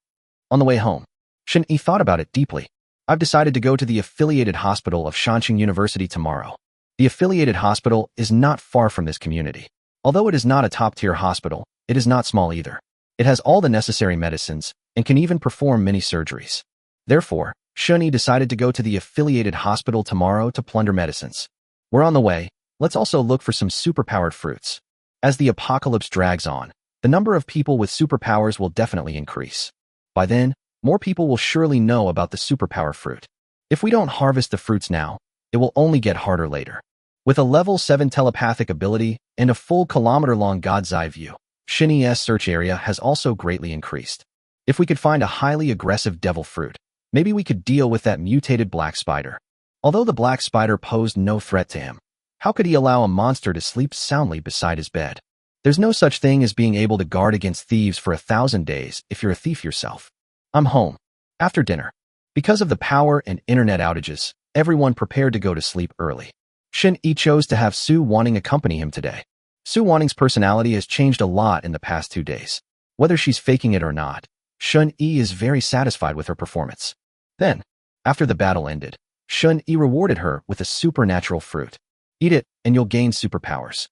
On the way home, Shun-Yi thought about it deeply. I've decided to go to the affiliated hospital of Shanqing University tomorrow. The affiliated hospital is not far from this community. Although it is not a top-tier hospital, it is not small either. It has all the necessary medicines and can even perform many surgeries. Therefore, Shun-Yi decided to go to the affiliated hospital tomorrow to plunder medicines. We're on the way. Let's also look for some superpowered fruits. As the apocalypse drags on, the number of people with superpowers will definitely increase. By then, more people will surely know about the superpower fruit. If we don't harvest the fruits now, it will only get harder later. With a level 7 telepathic ability and a full kilometer-long God's Eye view, Shun-Yi's search area has also greatly increased. If we could find a highly aggressive devil fruit, maybe we could deal with that mutated black spider. Although the black spider posed no threat to him, how could he allow a monster to sleep soundly beside his bed? There's no such thing as being able to guard against thieves for 1,000 days if you're a thief yourself. I'm home. After dinner. Because of the power and internet outages, everyone prepared to go to sleep early. Shun-Yi chose to have Su Wanting accompany him today. Su Wanting's personality has changed a lot in the past 2 days. Whether she's faking it or not, Shun-Yi is very satisfied with her performance. Then, after the battle ended, Shun-Yi rewarded her with a supernatural fruit. Eat it, and you'll gain superpowers.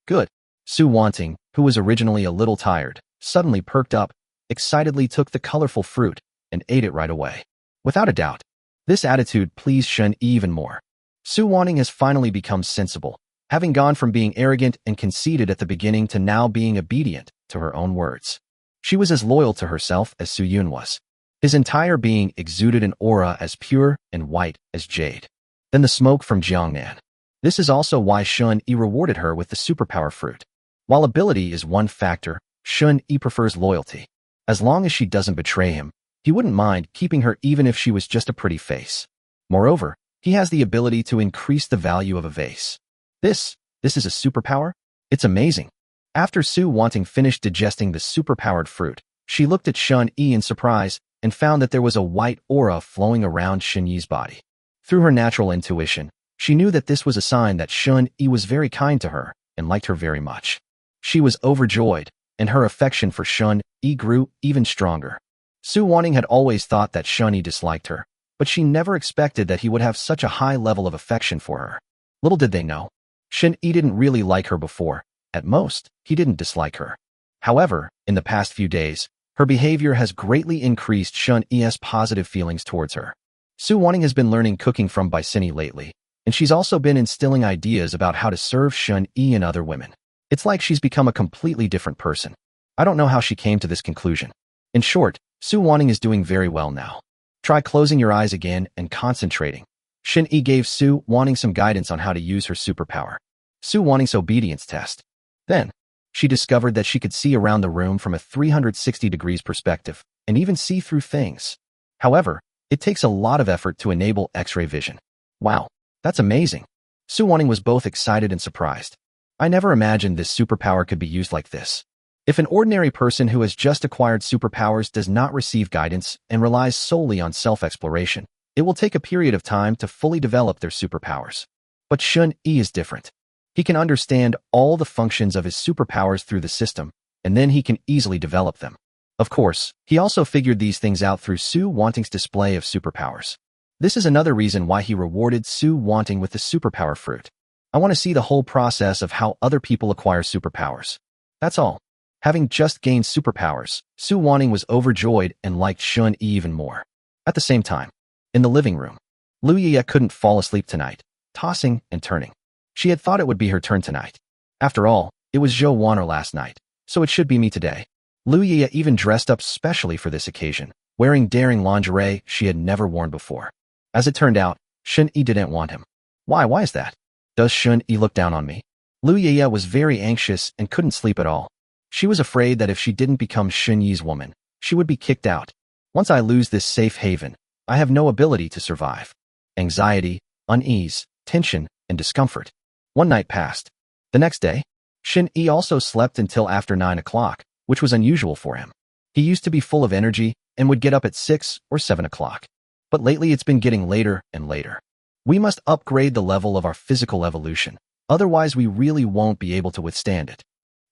Good. Su Wanting, who was originally a little tired, suddenly perked up, excitedly took the colorful fruit, and ate it right away. Without a doubt, this attitude pleased Shun-Yi even more. Su Wanting has finally become sensible, having gone from being arrogant and conceited at the beginning to now being obedient to her own words. She was as loyal to herself as Su Yun was. His entire being exuded an aura as pure and white as jade. Then the smoke from Jiangnan. This is also why Shun-Yi rewarded her with the superpower fruit. While ability is one factor, Shun-Yi prefers loyalty. As long as she doesn't betray him, he wouldn't mind keeping her even if she was just a pretty face. Moreover, he has the ability to increase the value of a vase. This is a superpower? It's amazing. After Su Wanting finished digesting the superpowered fruit, she looked at Shun-Yi in surprise and found that there was a white aura flowing around Shun-Yi's body. Through her natural intuition, she knew that this was a sign that Shun-Yi was very kind to her and liked her very much. She was overjoyed, and her affection for Shun-Yi grew even stronger. Su Wanting had always thought that Shun-Yi disliked her, but she never expected that he would have such a high level of affection for her. Little did they know, Shun-Yi didn't really like her before. At most, he didn't dislike her. However, in the past few days, her behavior has greatly increased Shun-Yi's positive feelings towards her. Su Wanting has been learning cooking from Bicini lately, and she's also been instilling ideas about how to serve Shun-Yi and other women. It's like she's become a completely different person. I don't know how she came to this conclusion. In short, Su Wanting is doing very well now. Try closing your eyes again and concentrating. Shun-Yi gave Su Wanting some guidance on how to use her superpower. Su Wanting's obedience test. Then, she discovered that she could see around the room from a 360 degrees perspective and even see through things. However, it takes a lot of effort to enable X-ray vision. Wow, that's amazing. Su Wanting was both excited and surprised. I never imagined this superpower could be used like this. If an ordinary person who has just acquired superpowers does not receive guidance and relies solely on self-exploration, it will take a period of time to fully develop their superpowers. But Shun-Yi is different. He can understand all the functions of his superpowers through the system, and then he can easily develop them. Of course, he also figured these things out through Su Wanting's display of superpowers. This is another reason why he rewarded Su Wanting with the superpower fruit. I want to see the whole process of how other people acquire superpowers. That's all. Having just gained superpowers, Su Wanting was overjoyed and liked Shun-Yi even more. At the same time, in the living room, Liu Yiya couldn't fall asleep tonight, tossing and turning. She had thought it would be her turn tonight. After all, it was Zhou Wan'er last night, so it should be me today. Liu Yiya even dressed up specially for this occasion, wearing daring lingerie she had never worn before. As it turned out, Shun-Yi didn't want him. Why is that? Does Shun-Yi look down on me? Liu Yiya was very anxious and couldn't sleep at all. She was afraid that if she didn't become Shun-Yi's woman, she would be kicked out. Once I lose this safe haven, I have no ability to survive. Anxiety, unease, tension, and discomfort. One night passed. The next day, Shun-Yi also slept until after 9 o'clock, which was unusual for him. He used to be full of energy and would get up at 6 or 7 o'clock. But lately it's been getting later and later. We must upgrade the level of our physical evolution, otherwise we really won't be able to withstand it.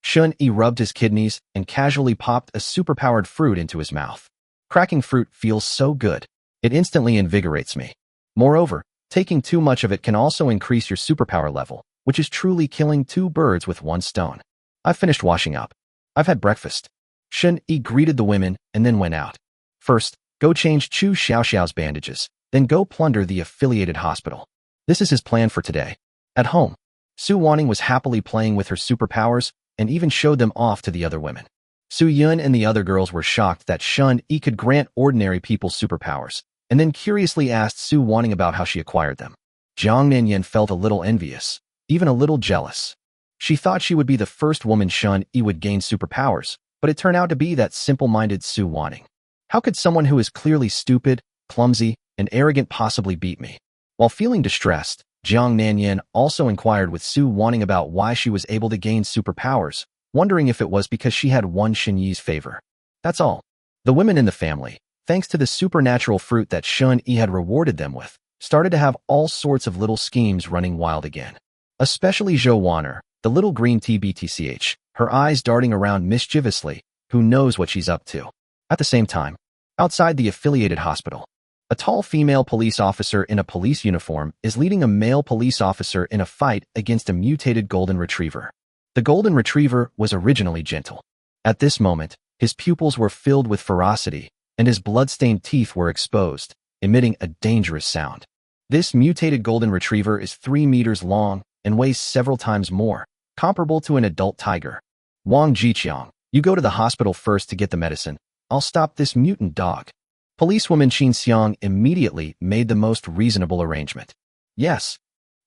Shun-Yi rubbed his kidneys and casually popped a superpowered fruit into his mouth. Cracking fruit feels so good. It instantly invigorates me. Moreover, taking too much of it can also increase your superpower level, which is truly killing 2 birds with 1 stone. I've finished washing up. I've had breakfast. Shun-Yi greeted the women and then went out. First, go change Chu Xiaoxiao's bandages, then go plunder the affiliated hospital. This is his plan for today. At home, Su Wanning was happily playing with her superpowers and even showed them off to the other women. Su Yun and the other girls were shocked that Shun Yi could grant ordinary people superpowers, and then curiously asked Su Wanning about how she acquired them. Jiang Nanyan felt a little envious, even a little jealous. She thought she would be the first woman Shun Yi would gain superpowers, but it turned out to be that simple-minded Su Wanning. How could someone who is clearly stupid, clumsy, and arrogant possibly beat me? While feeling distressed, Jiang Nanyan also inquired with Su Wanning about why she was able to gain superpowers, wondering if it was because she had won Shen Yi's favor. That's all. The women in the family, thanks to the supernatural fruit that Shun Yi had rewarded them with, started to have all sorts of little schemes running wild again. Especially Zhou Wanner, the little green TBTCH, her eyes darting around mischievously, who knows what she's up to. At the same time, outside the affiliated hospital, a tall female police officer in a police uniform is leading a male police officer in a fight against a mutated golden retriever. The golden retriever was originally gentle. At this moment, his pupils were filled with ferocity, and his blood-stained teeth were exposed, emitting a dangerous sound. This mutated golden retriever is 3 meters long and weighs several times more, comparable to an adult tiger. Wang Jiqiang, you go to the hospital first to get the medicine. I'll stop this mutant dog. Policewoman Qin Xiang immediately made the most reasonable arrangement. Yes.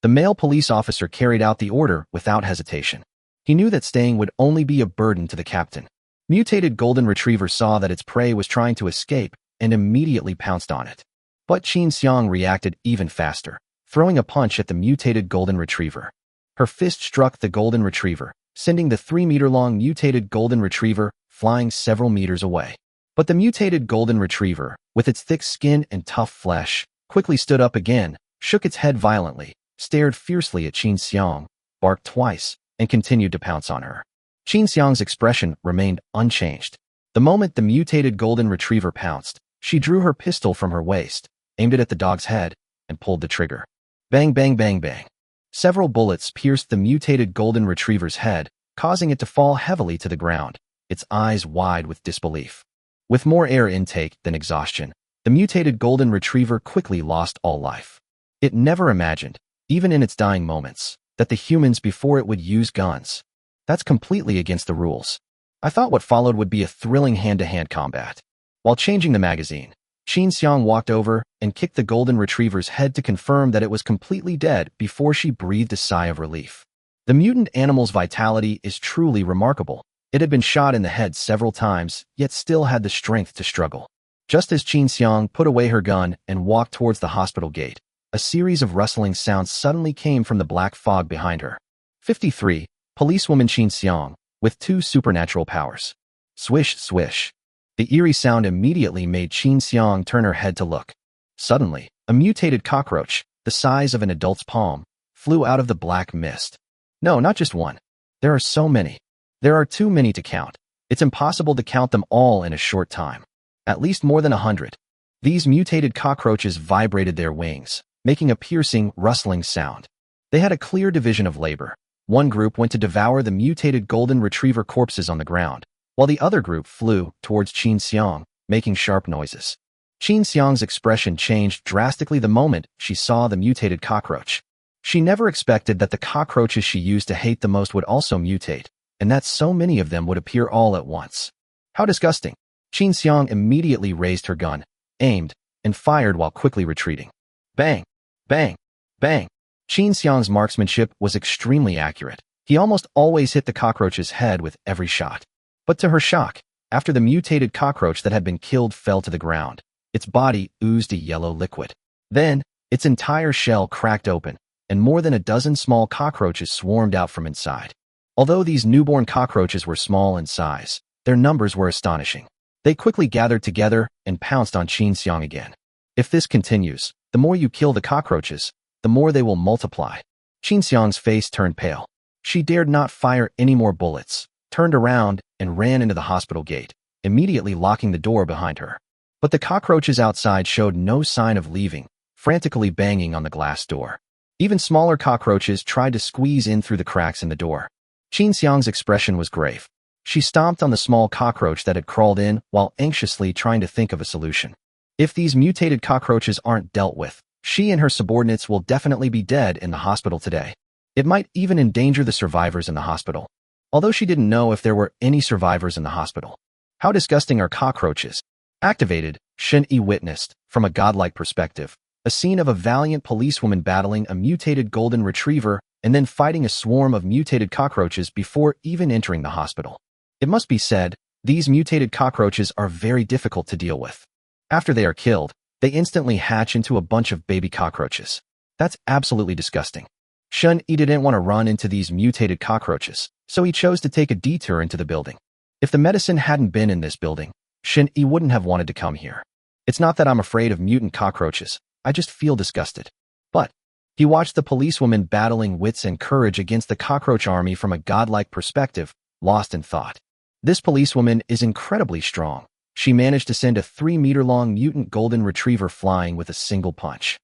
The male police officer carried out the order without hesitation. He knew that staying would only be a burden to the captain. Mutated golden retriever saw that its prey was trying to escape and immediately pounced on it. But Qin Xiang reacted even faster, throwing a punch at the mutated golden retriever. Her fist struck the golden retriever, sending the 3-meter-long mutated golden retriever flying several meters away. But the mutated golden retriever, with its thick skin and tough flesh, quickly stood up again, shook its head violently, stared fiercely at Qin Xiang, barked twice, and continued to pounce on her. Qin Xiang's expression remained unchanged. The moment the mutated golden retriever pounced, she drew her pistol from her waist, aimed it at the dog's head, and pulled the trigger. Bang, bang, bang, bang. Several bullets pierced the mutated golden retriever's head, causing it to fall heavily to the ground, its eyes wide with disbelief. With more air intake than exhaustion, the mutated golden retriever quickly lost all life. It never imagined, even in its dying moments, that the humans before it would use guns. That's completely against the rules. I thought what followed would be a thrilling hand-to-hand combat. While changing the magazine, Qin Xiang walked over and kicked the golden retriever's head to confirm that it was completely dead before she breathed a sigh of relief. The mutant animal's vitality is truly remarkable. It had been shot in the head several times, yet still had the strength to struggle. Just as Qin Xiang put away her gun and walked towards the hospital gate, a series of rustling sounds suddenly came from the black fog behind her. 53. Policewoman Qin Xiang, with 2 supernatural powers. Swish, swish. The eerie sound immediately made Qin Xiang turn her head to look. Suddenly, a mutated cockroach, the size of an adult's palm, flew out of the black mist. No, not just one. There are so many. There are too many to count. It's impossible to count them all in a short time. At least more than 100. These mutated cockroaches vibrated their wings, making a piercing, rustling sound. They had a clear division of labor. One group went to devour the mutated golden retriever corpses on the ground, while the other group flew towards Qin Xiang, making sharp noises. Qin Xiang's expression changed drastically the moment she saw the mutated cockroach. She never expected that the cockroaches she used to hate the most would also mutate, and that so many of them would appear all at once. How disgusting! Qin Xiang immediately raised her gun, aimed, and fired while quickly retreating. Bang! Bang! Bang! Qin Xiang's marksmanship was extremely accurate. He almost always hit the cockroach's head with every shot. But to her shock, after the mutated cockroach that had been killed fell to the ground, its body oozed a yellow liquid. Then, its entire shell cracked open, and more than a dozen small cockroaches swarmed out from inside. Although these newborn cockroaches were small in size, their numbers were astonishing. They quickly gathered together and pounced on Qin Xiang again. If this continues, the more you kill the cockroaches, the more they will multiply. Qin Xiang's face turned pale. She dared not fire any more bullets, turned around, and ran into the hospital gate, immediately locking the door behind her. But the cockroaches outside showed no sign of leaving, frantically banging on the glass door. Even smaller cockroaches tried to squeeze in through the cracks in the door. Qin Xiang's expression was grave. She stomped on the small cockroach that had crawled in while anxiously trying to think of a solution. If these mutated cockroaches aren't dealt with, she and her subordinates will definitely be dead in the hospital today. It might even endanger the survivors in the hospital. Although she didn't know if there were any survivors in the hospital. How disgusting are cockroaches? Activated, Shen-Yi witnessed, from a godlike perspective, a scene of a valiant policewoman battling a mutated golden retriever and then fighting a swarm of mutated cockroaches before even entering the hospital. It must be said, these mutated cockroaches are very difficult to deal with. After they are killed, they instantly hatch into a bunch of baby cockroaches. That's absolutely disgusting. Shen-Yi didn't want to run into these mutated cockroaches, so he chose to take a detour into the building. If the medicine hadn't been in this building, Shen-Yi wouldn't have wanted to come here. It's not that I'm afraid of mutant cockroaches, I just feel disgusted. But he watched the policewoman battling wits and courage against the cockroach army from a godlike perspective, lost in thought. This policewoman is incredibly strong. She managed to send a 3-meter-long mutant golden retriever flying with a single punch.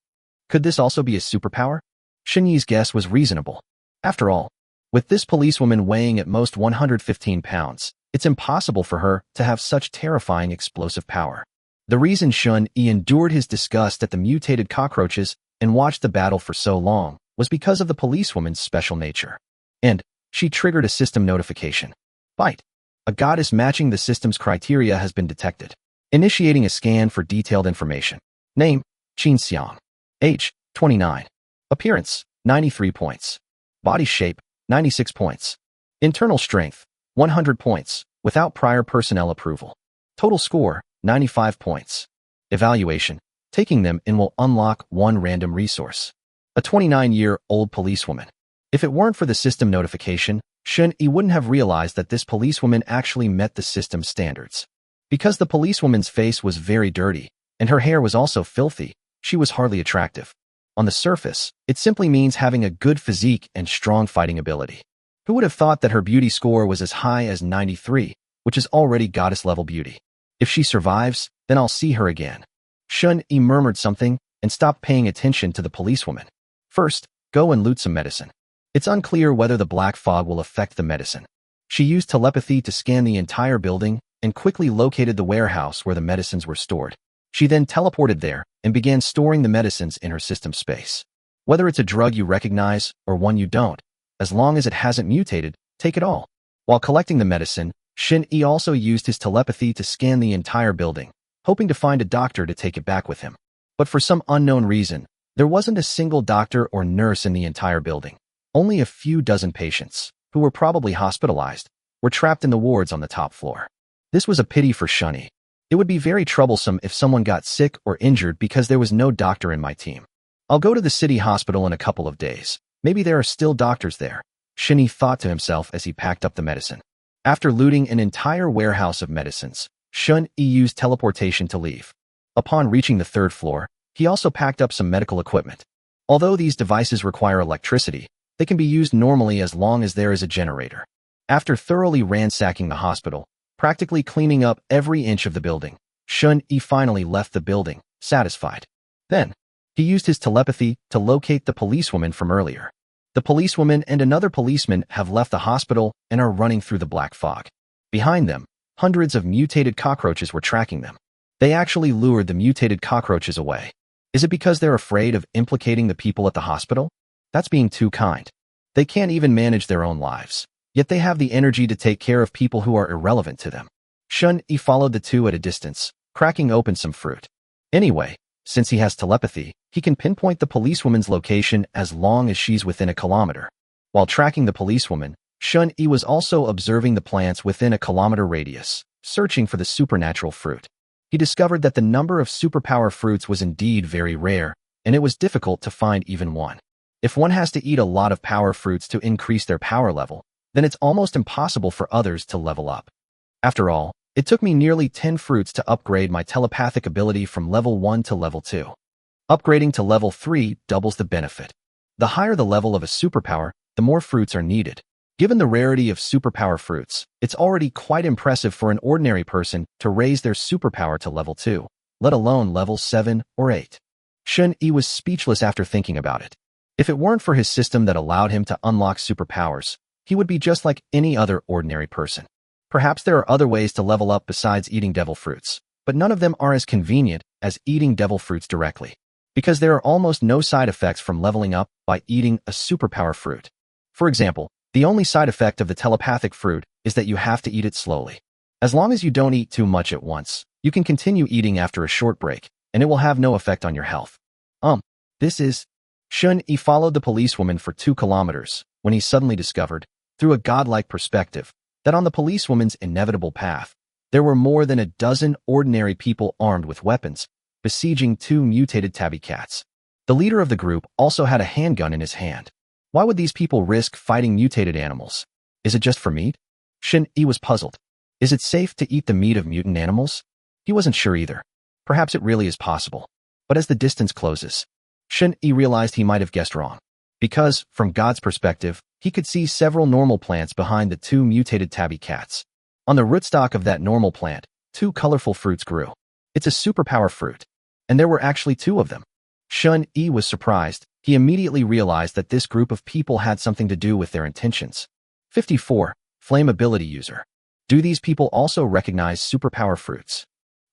Could this also be a superpower? Shen-Yi's guess was reasonable. After all, with this policewoman weighing at most 115 pounds, it's impossible for her to have such terrifying explosive power. The reason Shen-Yi endured his disgust at the mutated cockroaches and watched the battle for so long was because of the policewoman's special nature. And she triggered a system notification. Bite. A goddess matching the system's criteria has been detected. Initiating a scan for detailed information. Name, Qin Xiang. Age, 29. Appearance, 93 points. Body shape, 96 points. Internal strength, 100 points, without prior personnel approval. Total score, 95 points. Evaluation. Taking them in will unlock one random resource. A 29-year-old policewoman. If it weren't for the system notification, Shen-Yi wouldn't have realized that this policewoman actually met the system standards. Because the policewoman's face was very dirty, and her hair was also filthy, she was hardly attractive. On the surface, it simply means having a good physique and strong fighting ability. Who would have thought that her beauty score was as high as 93, which is already goddess-level beauty? If she survives, then I'll see her again. Shen-Yi murmured something and stopped paying attention to the policewoman. First, go and loot some medicine. It's unclear whether the black fog will affect the medicine. She used telepathy to scan the entire building and quickly located the warehouse where the medicines were stored. She then teleported there and began storing the medicines in her system space. Whether it's a drug you recognize or one you don't, as long as it hasn't mutated, take it all. While collecting the medicine, Shen-Yi also used his telepathy to scan the entire building, hoping to find a doctor to take it back with him. But for some unknown reason, there wasn't a single doctor or nurse in the entire building. Only a few dozen patients, who were probably hospitalized, were trapped in the wards on the top floor. This was a pity for Shen-Yi. It would be very troublesome if someone got sick or injured because there was no doctor in my team. I'll go to the city hospital in a couple of days. Maybe there are still doctors there, Shen-Yi thought to himself as he packed up the medicine. After looting an entire warehouse of medicines, Shen-Yi used teleportation to leave. Upon reaching the 3rd floor, he also packed up some medical equipment. Although these devices require electricity, they can be used normally as long as there is a generator. After thoroughly ransacking the hospital, practically cleaning up every inch of the building, Shen-Yi finally left the building, satisfied. Then, he used his telepathy to locate the policewoman from earlier. The policewoman and another policeman have left the hospital and are running through the black fog. Behind them, hundreds of mutated cockroaches were tracking them. They actually lured the mutated cockroaches away. Is it because they're afraid of implicating the people at the hospital? That's being too kind. They can't even manage their own lives, yet they have the energy to take care of people who are irrelevant to them. Shen-Yi followed the two at a distance, cracking open some fruit. Anyway, since he has telepathy, he can pinpoint the policewoman's location as long as she's within a kilometer. While tracking the policewoman, Shen-Yi was also observing the plants within a kilometer radius, searching for the supernatural fruit. He discovered that the number of superpower fruits was indeed very rare, and it was difficult to find even one. If one has to eat a lot of power fruits to increase their power level, then it's almost impossible for others to level up. After all, it took me nearly 10 fruits to upgrade my telepathic ability from level 1 to level 2. Upgrading to level 3 doubles the benefit. The higher the level of a superpower, the more fruits are needed. Given the rarity of superpower fruits, it's already quite impressive for an ordinary person to raise their superpower to level 2, let alone level 7 or 8. Shen-Yi was speechless after thinking about it. If it weren't for his system that allowed him to unlock superpowers, he would be just like any other ordinary person. Perhaps there are other ways to level up besides eating devil fruits, but none of them are as convenient as eating devil fruits directly, because there are almost no side effects from leveling up by eating a superpower fruit. For example, the only side effect of the telepathic fruit is that you have to eat it slowly. As long as you don't eat too much at once, you can continue eating after a short break, and it will have no effect on your health. This is... Shun-Yi followed the policewoman for 2 kilometers when he suddenly discovered, through a godlike perspective, that on the policewoman's inevitable path, there were more than a dozen ordinary people armed with weapons, besieging 2 mutated tabby cats. The leader of the group also had a handgun in his hand. Why would these people risk fighting mutated animals? Is it just for meat? Shun-Yi was puzzled. Is it safe to eat the meat of mutant animals? He wasn't sure either. Perhaps it really is possible. But as the distance closes, Shun-Yi realized he might have guessed wrong. Because, from God's perspective, he could see several normal plants behind the 2 mutated tabby cats. On the rootstock of that normal plant, 2 colorful fruits grew. It's a superpower fruit. And there were actually 2 of them. Shun-Yi was surprised. He immediately realized that this group of people had something to do with their intentions. 54. Flame ability user. Do these people also recognize superpower fruits?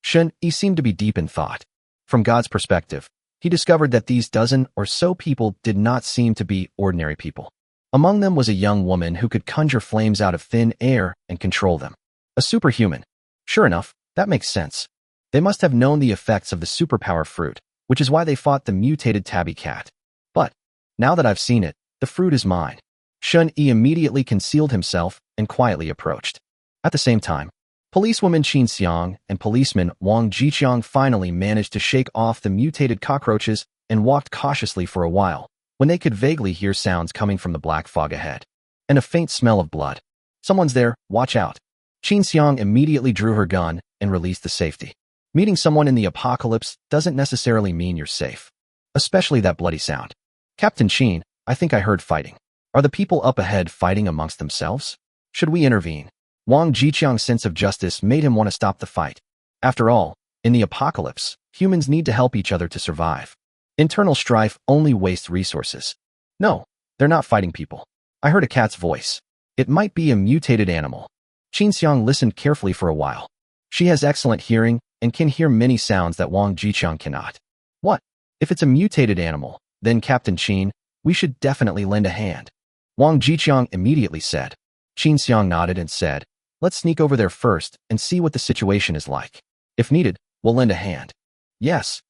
Shun-Yi seemed to be deep in thought. From God's perspective, he discovered that these dozen or so people did not seem to be ordinary people. Among them was a young woman who could conjure flames out of thin air and control them. A superhuman. Sure enough, that makes sense. They must have known the effects of the superpower fruit, which is why they fought the mutated tabby cat. But, now that I've seen it, the fruit is mine. Shun-Yi immediately concealed himself and quietly approached. At the same time, policewoman Qin Xiang and policeman Wang Jiqiang finally managed to shake off the mutated cockroaches and walked cautiously for a while, when they could vaguely hear sounds coming from the black fog ahead. And a faint smell of blood. Someone's there, watch out. Qin Xiang immediately drew her gun and released the safety. Meeting someone in the apocalypse doesn't necessarily mean you're safe. Especially that bloody sound. Captain Qin, I think I heard fighting. Are the people up ahead fighting amongst themselves? Should we intervene? Wang Jiqiang's sense of justice made him want to stop the fight. After all, in the apocalypse, humans need to help each other to survive. Internal strife only wastes resources. No, they're not fighting people. I heard a cat's voice. It might be a mutated animal. Qin Xiang listened carefully for a while. She has excellent hearing and can hear many sounds that Wang Jiqiang cannot. What? If it's a mutated animal, then Captain Qin, we should definitely lend a hand. Wang Jiqiang immediately said. Qin Xiang nodded and said, let's sneak over there first and see what the situation is like. If needed, we'll lend a hand. Yes.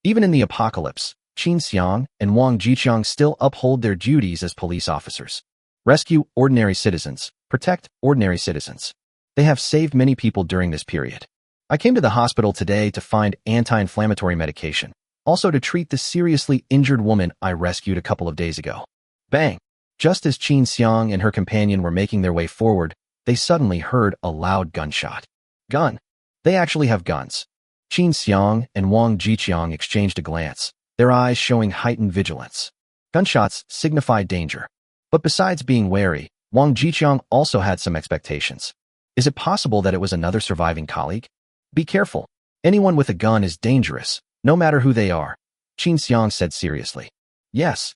Even in the apocalypse, Qin Xiang and Wang Jiqiang still uphold their duties as police officers. Rescue ordinary citizens, protect ordinary citizens. They have saved many people during this period. I came to the hospital today to find anti-inflammatory medication, also to treat the seriously injured woman I rescued a couple of days ago. Bang! Just as Qin Xiang and her companion were making their way forward, they suddenly heard a loud gunshot. Gun. They actually have guns. Qin Xiang and Wang Jiqiang exchanged a glance, their eyes showing heightened vigilance. Gunshots signify danger. But besides being wary, Wang Jiqiang also had some expectations. Is it possible that it was another surviving colleague? Be careful. Anyone with a gun is dangerous, no matter who they are, Qin Xiang said seriously. Yes.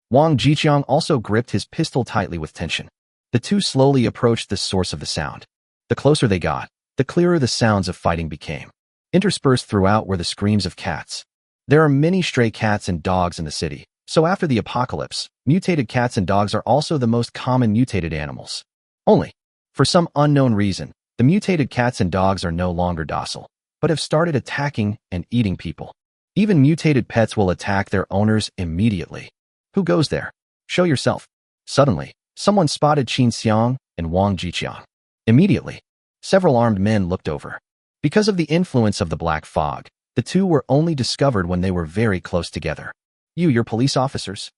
Wang Jiqiang also gripped his pistol tightly with tension. The two slowly approached the source of the sound. The closer they got, the clearer the sounds of fighting became. Interspersed throughout were the screams of cats. There are many stray cats and dogs in the city, so after the apocalypse, mutated cats and dogs are also the most common mutated animals. Only, for some unknown reason, the mutated cats and dogs are no longer docile, but have started attacking and eating people. Even mutated pets will attack their owners immediately. Who goes there? Show yourself. Suddenly, someone spotted Qin Xiang and Wang Jiqiang. Immediately, several armed men looked over. Because of the influence of the black fog, the two were only discovered when they were very close together. You're police officers?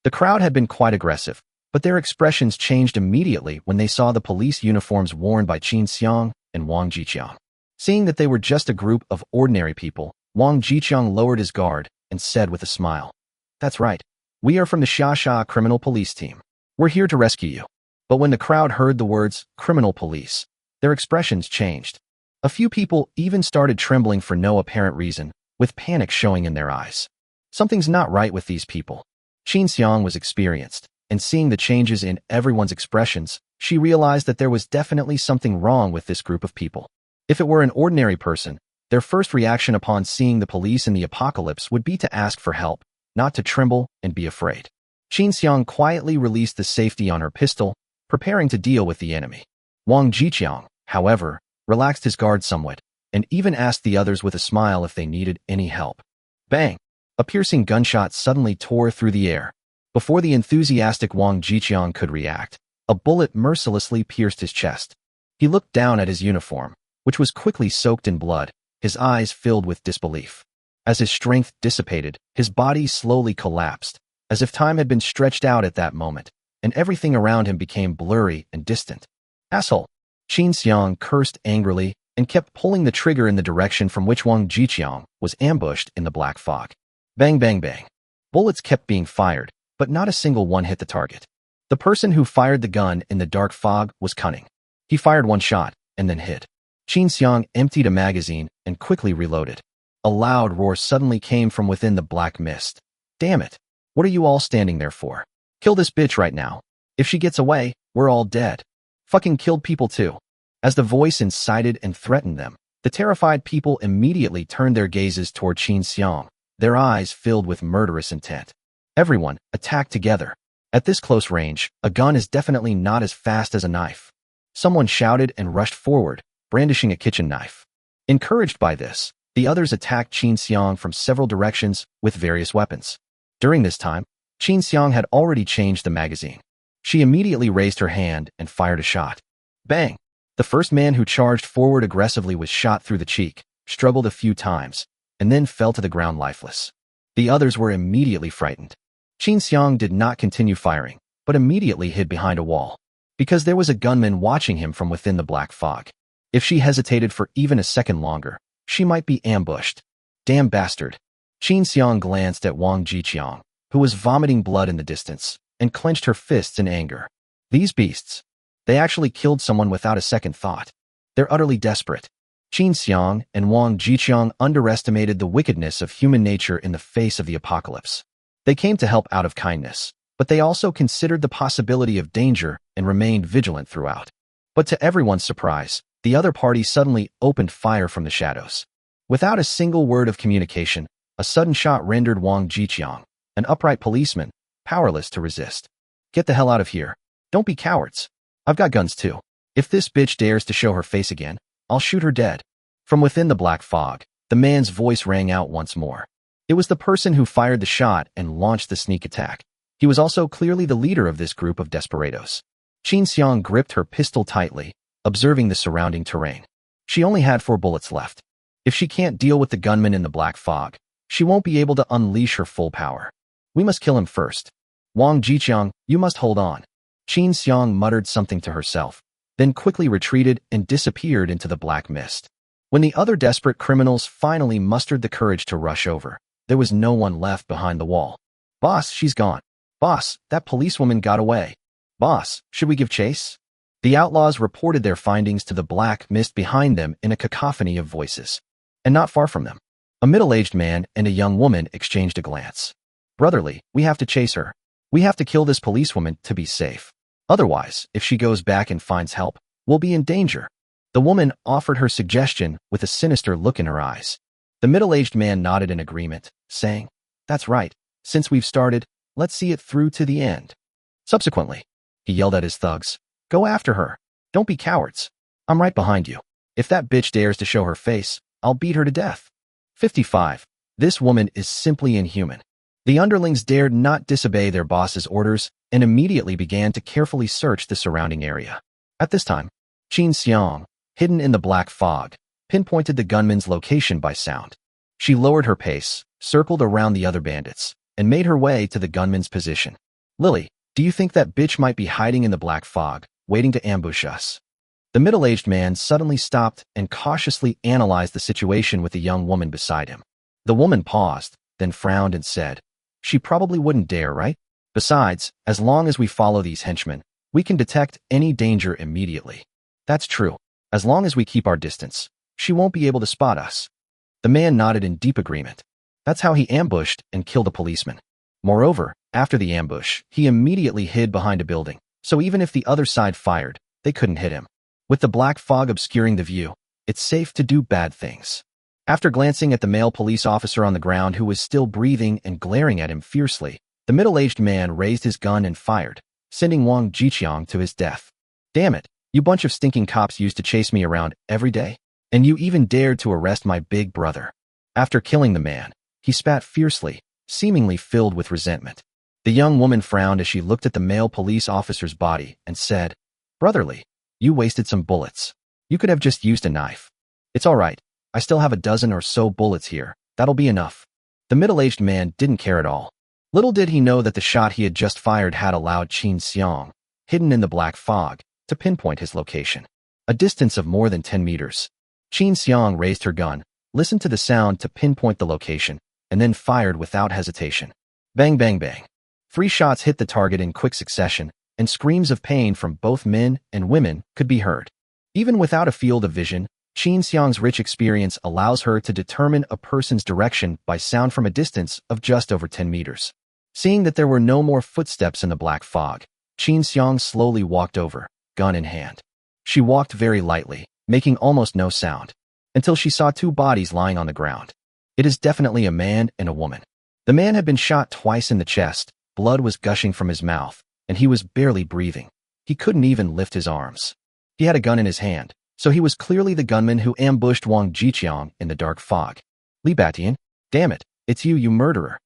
The crowd had been quite aggressive, but their expressions changed immediately when they saw the police uniforms worn by Qin Xiang and Wang Jiqiang. Seeing that they were just a group of ordinary people, Wang Jiqiang lowered his guard and said with a smile, "That's right. We are from the Xia criminal police team. We're here to rescue you." But when the crowd heard the words criminal police, their expressions changed. A few people even started trembling for no apparent reason, with panic showing in their eyes. Something's not right with these people. Qin Xiang was experienced, and seeing the changes in everyone's expressions, she realized that there was definitely something wrong with this group of people. If it were an ordinary person, Their first reaction upon seeing the police in the apocalypse would be to ask for help, not to tremble and be afraid. Qin Xiang quietly released the safety on her pistol, preparing to deal with the enemy. Wang Jiqiang, however, relaxed his guard somewhat, and even asked the others with a smile if they needed any help. Bang! A piercing gunshot suddenly tore through the air. Before the enthusiastic Wang Jiqiang could react, a bullet mercilessly pierced his chest. He looked down at his uniform, which was quickly soaked in blood, his eyes filled with disbelief. As his strength dissipated, his body slowly collapsed, as if time had been stretched out at that moment, and everything around him became blurry and distant. Asshole! Qin Xiang cursed angrily and kept pulling the trigger in the direction from which Wang Jiqiang was ambushed in the black fog. Bang, bang, bang. Bullets kept being fired, but not a single one hit the target. The person who fired the gun in the dark fog was cunning. He fired one shot and then hid. Qin Xiang emptied a magazine and quickly reloaded. A loud roar suddenly came from within the black mist. Damn it! What are you all standing there for? Kill this bitch right now. If she gets away, we're all dead. Fucking killed people too. As the voice incited and threatened them, the terrified people immediately turned their gazes toward Qin Xiang, their eyes filled with murderous intent. Everyone attacked together. At this close range, a gun is definitely not as fast as a knife. Someone shouted and rushed forward, brandishing a kitchen knife. Encouraged by this, the others attacked Qin Xiang from several directions with various weapons. During this time, Qin Xiang had already changed the magazine. She immediately raised her hand and fired a shot. Bang! The first man who charged forward aggressively was shot through the cheek, struggled a few times, and then fell to the ground lifeless. The others were immediately frightened. Qin Xiang did not continue firing, but immediately hid behind a wall, because there was a gunman watching him from within the black fog. If she hesitated for even a second longer, she might be ambushed. Damn bastard! Qin Xiang glanced at Wang Jiqiang, who was vomiting blood in the distance, and clenched her fists in anger. These beasts. They actually killed someone without a second thought. They're utterly desperate. Qin Xiang and Wang Jiqiang underestimated the wickedness of human nature in the face of the apocalypse. They came to help out of kindness, but they also considered the possibility of danger and remained vigilant throughout. But to everyone's surprise, the other party suddenly opened fire from the shadows. Without a single word of communication, a sudden shot rendered Wang Jiqiang, an upright policeman, powerless to resist. Get the hell out of here. Don't be cowards. I've got guns too. If this bitch dares to show her face again, I'll shoot her dead. From within the black fog, the man's voice rang out once more. It was the person who fired the shot and launched the sneak attack. He was also clearly the leader of this group of desperados. Qin Xiang gripped her pistol tightly, observing the surrounding terrain. She only had 4 bullets left. If she can't deal with the gunman in the black fog, she won't be able to unleash her full power. We must kill him first. Wang Jiqiang, you must hold on. Qin Xiang muttered something to herself, then quickly retreated and disappeared into the black mist. When the other desperate criminals finally mustered the courage to rush over, there was no one left behind the wall. Boss, she's gone. Boss, that policewoman got away. Boss, should we give chase? The outlaws reported their findings to the black mist behind them in a cacophony of voices. And not far from them, a middle-aged man and a young woman exchanged a glance. Brotherly, we have to chase her. We have to kill this policewoman to be safe. Otherwise, if she goes back and finds help, we'll be in danger. The woman offered her suggestion with a sinister look in her eyes. The middle-aged man nodded in agreement, saying, That's right. Since we've started, let's see it through to the end. Subsequently, he yelled at his thugs, Go after her. Don't be cowards. I'm right behind you. If that bitch dares to show her face, I'll beat her to death. 55. This woman is simply inhuman. The underlings dared not disobey their boss's orders and immediately began to carefully search the surrounding area. At this time, Qin Xiang, hidden in the black fog, pinpointed the gunman's location by sound. She lowered her pace, circled around the other bandits, and made her way to the gunman's position. Lily, do you think that bitch might be hiding in the black fog, waiting to ambush us? The middle-aged man suddenly stopped and cautiously analyzed the situation with the young woman beside him. The woman paused, then frowned and said, She probably wouldn't dare, right? Besides, as long as we follow these henchmen, we can detect any danger immediately. That's true. As long as we keep our distance, she won't be able to spot us. The man nodded in deep agreement. That's how he ambushed and killed a policeman. Moreover, after the ambush, he immediately hid behind a building, so even if the other side fired, they couldn't hit him. With the black fog obscuring the view, it's safe to do bad things. After glancing at the male police officer on the ground who was still breathing and glaring at him fiercely, the middle-aged man raised his gun and fired, sending Wang Jiqiang to his death. Damn it, you bunch of stinking cops used to chase me around every day, and you even dared to arrest my big brother. After killing the man, he spat fiercely, seemingly filled with resentment. The young woman frowned as she looked at the male police officer's body and said, "Brotherly, you wasted some bullets. You could have just used a knife. It's all right. I still have a dozen or so bullets here. That'll be enough." The middle-aged man didn't care at all. Little did he know that the shot he had just fired had allowed Qin Xiang, hidden in the black fog, to pinpoint his location. A distance of more than 10 meters. Qin Xiang raised her gun, listened to the sound to pinpoint the location, and then fired without hesitation. Bang, bang, bang. 3 shots hit the target in quick succession, and screams of pain from both men and women could be heard. Even without a field of vision, Qin Xiang's rich experience allows her to determine a person's direction by sound from a distance of just over 10 meters. Seeing that there were no more footsteps in the black fog, Qin Xiang slowly walked over, gun in hand. She walked very lightly, making almost no sound, until she saw 2 bodies lying on the ground. It is definitely a man and a woman. The man had been shot twice in the chest, blood was gushing from his mouth, and he was barely breathing. He couldn't even lift his arms. He had a gun in his hand, so he was clearly the gunman who ambushed Wang Jiqiang in the dark fog. "Li Batian, damn it, it's you, you murderer."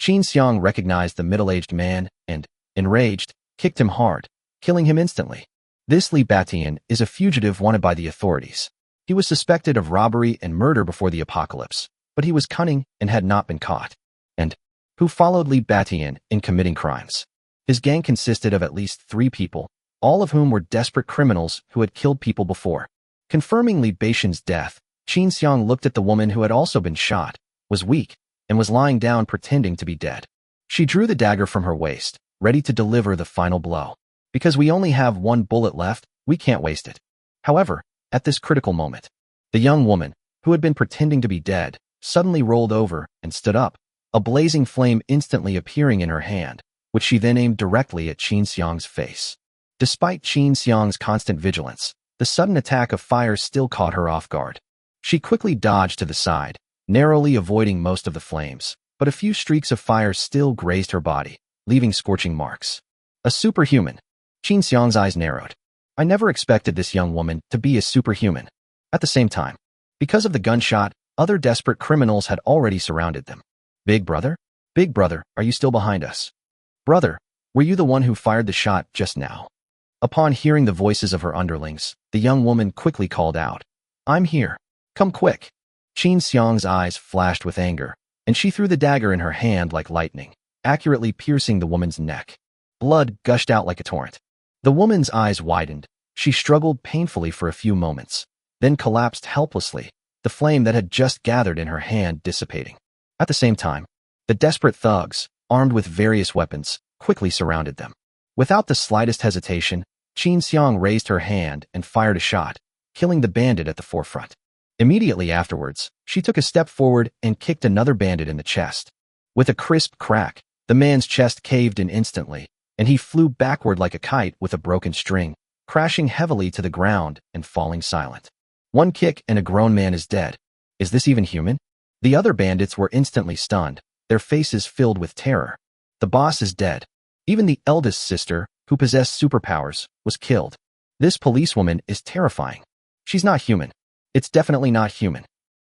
Qin Xiang recognized the middle-aged man and, enraged, kicked him hard, killing him instantly. This Li Batian is a fugitive wanted by the authorities. He was suspected of robbery and murder before the apocalypse, but he was cunning and had not been caught. And who followed Li Batian in committing crimes? His gang consisted of at least 3 people, all of whom were desperate criminals who had killed people before. Confirming Li Batian's death, Qin Xiang looked at the woman who had also been shot, was weak, and was lying down pretending to be dead. She drew the dagger from her waist, ready to deliver the final blow. "Because we only have 1 bullet left, we can't waste it." However, at this critical moment, the young woman, who had been pretending to be dead, suddenly rolled over and stood up, a blazing flame instantly appearing in her hand, which she then aimed directly at Qin Xiang's face. Despite Qin Xiang's constant vigilance, the sudden attack of fire still caught her off guard. She quickly dodged to the side, narrowly avoiding most of the flames, but a few streaks of fire still grazed her body, leaving scorching marks. A superhuman. Qin Xiang's eyes narrowed. I never expected this young woman to be a superhuman. At the same time, because of the gunshot, other desperate criminals had already surrounded them. "Big brother? Big brother, are you still behind us? Brother, were you the one who fired the shot just now?" Upon hearing the voices of her underlings, the young woman quickly called out, "I'm here. Come quick." Qin Xiang's eyes flashed with anger, and she threw the dagger in her hand like lightning, accurately piercing the woman's neck. Blood gushed out like a torrent. The woman's eyes widened. She struggled painfully for a few moments, then collapsed helplessly, the flame that had just gathered in her hand dissipating. At the same time, the desperate thugs, armed with various weapons, quickly surrounded them. Without the slightest hesitation, Qin Xiang raised her hand and fired a shot, killing the bandit at the forefront. Immediately afterwards, she took a step forward and kicked another bandit in the chest. With a crisp crack, the man's chest caved in instantly, and he flew backward like a kite with a broken string, crashing heavily to the ground and falling silent. 1 kick and a grown man is dead. Is this even human? The other bandits were instantly stunned, their faces filled with terror. The boss is dead. Even the eldest sister, who possessed superpowers, was killed. This policewoman is terrifying. She's not human. It's definitely not human.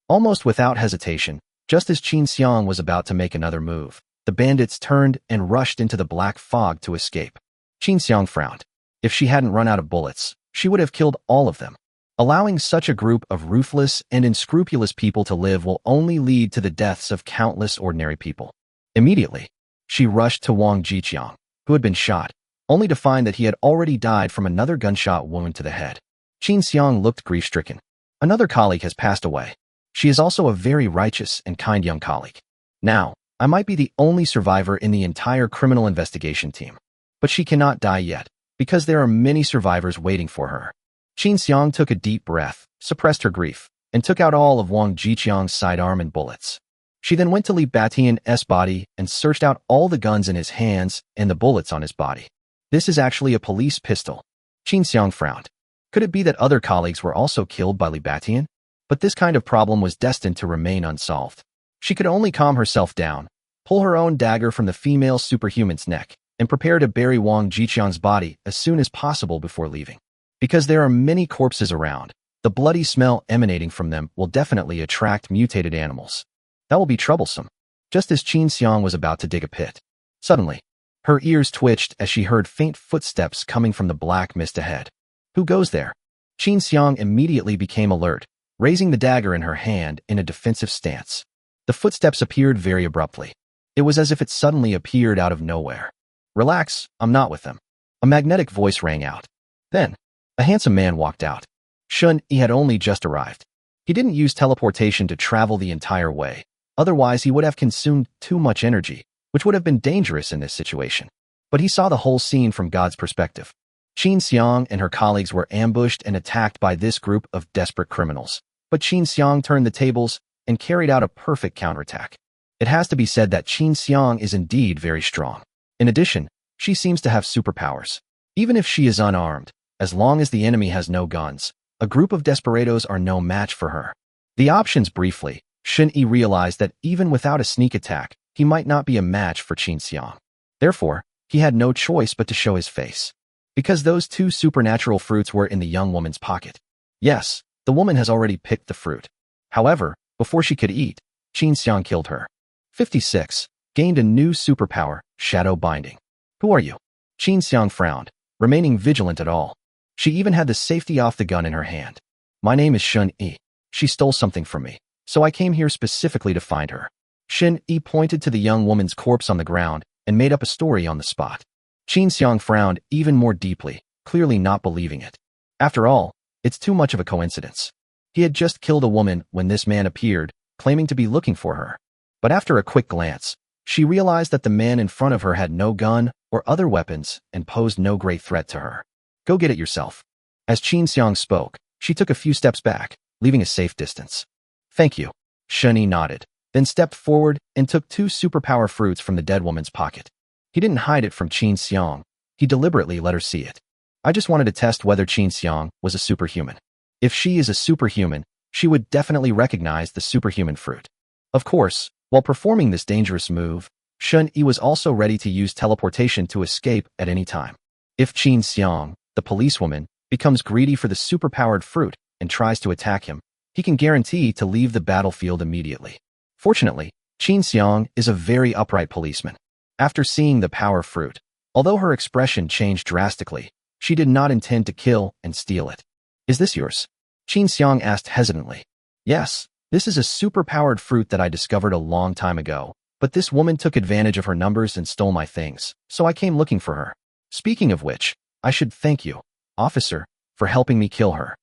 Almost without hesitation, just as Qin Xiang was about to make another move, the bandits turned and rushed into the black fog to escape. Qin Xiang frowned. If she hadn't run out of bullets, she would have killed all of them. Allowing such a group of ruthless and unscrupulous people to live will only lead to the deaths of countless ordinary people. Immediately, she rushed to Wang Jiqiang, who had been shot, only to find that he had already died from another gunshot wound to the head. Qin Xiang looked grief-stricken. Another colleague has passed away. She is also a very righteous and kind young colleague. Now, I might be the only survivor in the entire criminal investigation team. But she cannot die yet, because there are many survivors waiting for her. Qin Xiang took a deep breath, suppressed her grief, and took out all of Wang Jiqiang's sidearm and bullets. She then went to Li Batian's body and searched out all the guns in his hands and the bullets on his body. This is actually a police pistol. Qin Xiang frowned. Could it be that other colleagues were also killed by Li Batian? But this kind of problem was destined to remain unsolved. She could only calm herself down, pull her own dagger from the female superhuman's neck, and prepare to bury Wang Jiqiang's body as soon as possible before leaving. Because there are many corpses around, the bloody smell emanating from them will definitely attract mutated animals. That will be troublesome. Just as Qin Xiang was about to dig a pit, suddenly, her ears twitched as she heard faint footsteps coming from the black mist ahead. Who goes there? Qin Xiang immediately became alert, raising the dagger in her hand in a defensive stance. The footsteps appeared very abruptly. It was as if it suddenly appeared out of nowhere. Relax, I'm not with them. A magnetic voice rang out. Then, a handsome man walked out. Shun Yi had only just arrived. He didn't use teleportation to travel the entire way. Otherwise, he would have consumed too much energy, which would have been dangerous in this situation. But he saw the whole scene from God's perspective. Qin Xiang and her colleagues were ambushed and attacked by this group of desperate criminals. But Qin Xiang turned the tables and carried out a perfect counterattack. It has to be said that Qin Xiang is indeed very strong. In addition, she seems to have superpowers. Even if she is unarmed, as long as the enemy has no guns, a group of desperados are no match for her. The options briefly, Shun Yi realized that even without a sneak attack, he might not be a match for Qin Xiang. Therefore, he had no choice but to show his face. Because those two supernatural fruits were in the young woman's pocket. Yes, the woman has already picked the fruit. However, before she could eat, Qin Xiang killed her. 56. Gained a new superpower, Shadow Binding. Who are you? Qin Xiang frowned, remaining vigilant at all. She even had the safety off the gun in her hand. My name is Shun Yi. She stole something from me, so I came here specifically to find her. Shun Yi pointed to the young woman's corpse on the ground and made up a story on the spot. Qin Xiang frowned even more deeply, clearly not believing it. After all, it's too much of a coincidence. He had just killed a woman when this man appeared, claiming to be looking for her. But after a quick glance, she realized that the man in front of her had no gun or other weapons and posed no great threat to her. Go get it yourself. As Qin Xiang spoke, she took a few steps back, leaving a safe distance. Thank you. Shun Yi nodded, then stepped forward and took two superpower fruits from the dead woman's pocket. He didn't hide it from Qin Xiang. He deliberately let her see it. I just wanted to test whether Qin Xiang was a superhuman. If she is a superhuman, she would definitely recognize the superhuman fruit. Of course, while performing this dangerous move, Shun Yi was also ready to use teleportation to escape at any time. If Qin Xiang, the policewoman, becomes greedy for the superpowered fruit and tries to attack him, he can guarantee to leave the battlefield immediately. Fortunately, Qin Xiang is a very upright policeman. After seeing the power fruit, although her expression changed drastically, she did not intend to kill and steal it. Is this yours? Qin Xiang asked hesitantly. Yes, this is a superpowered fruit that I discovered a long time ago, but this woman took advantage of her numbers and stole my things, so I came looking for her. Speaking of which, I should thank you, officer, for helping me kill her.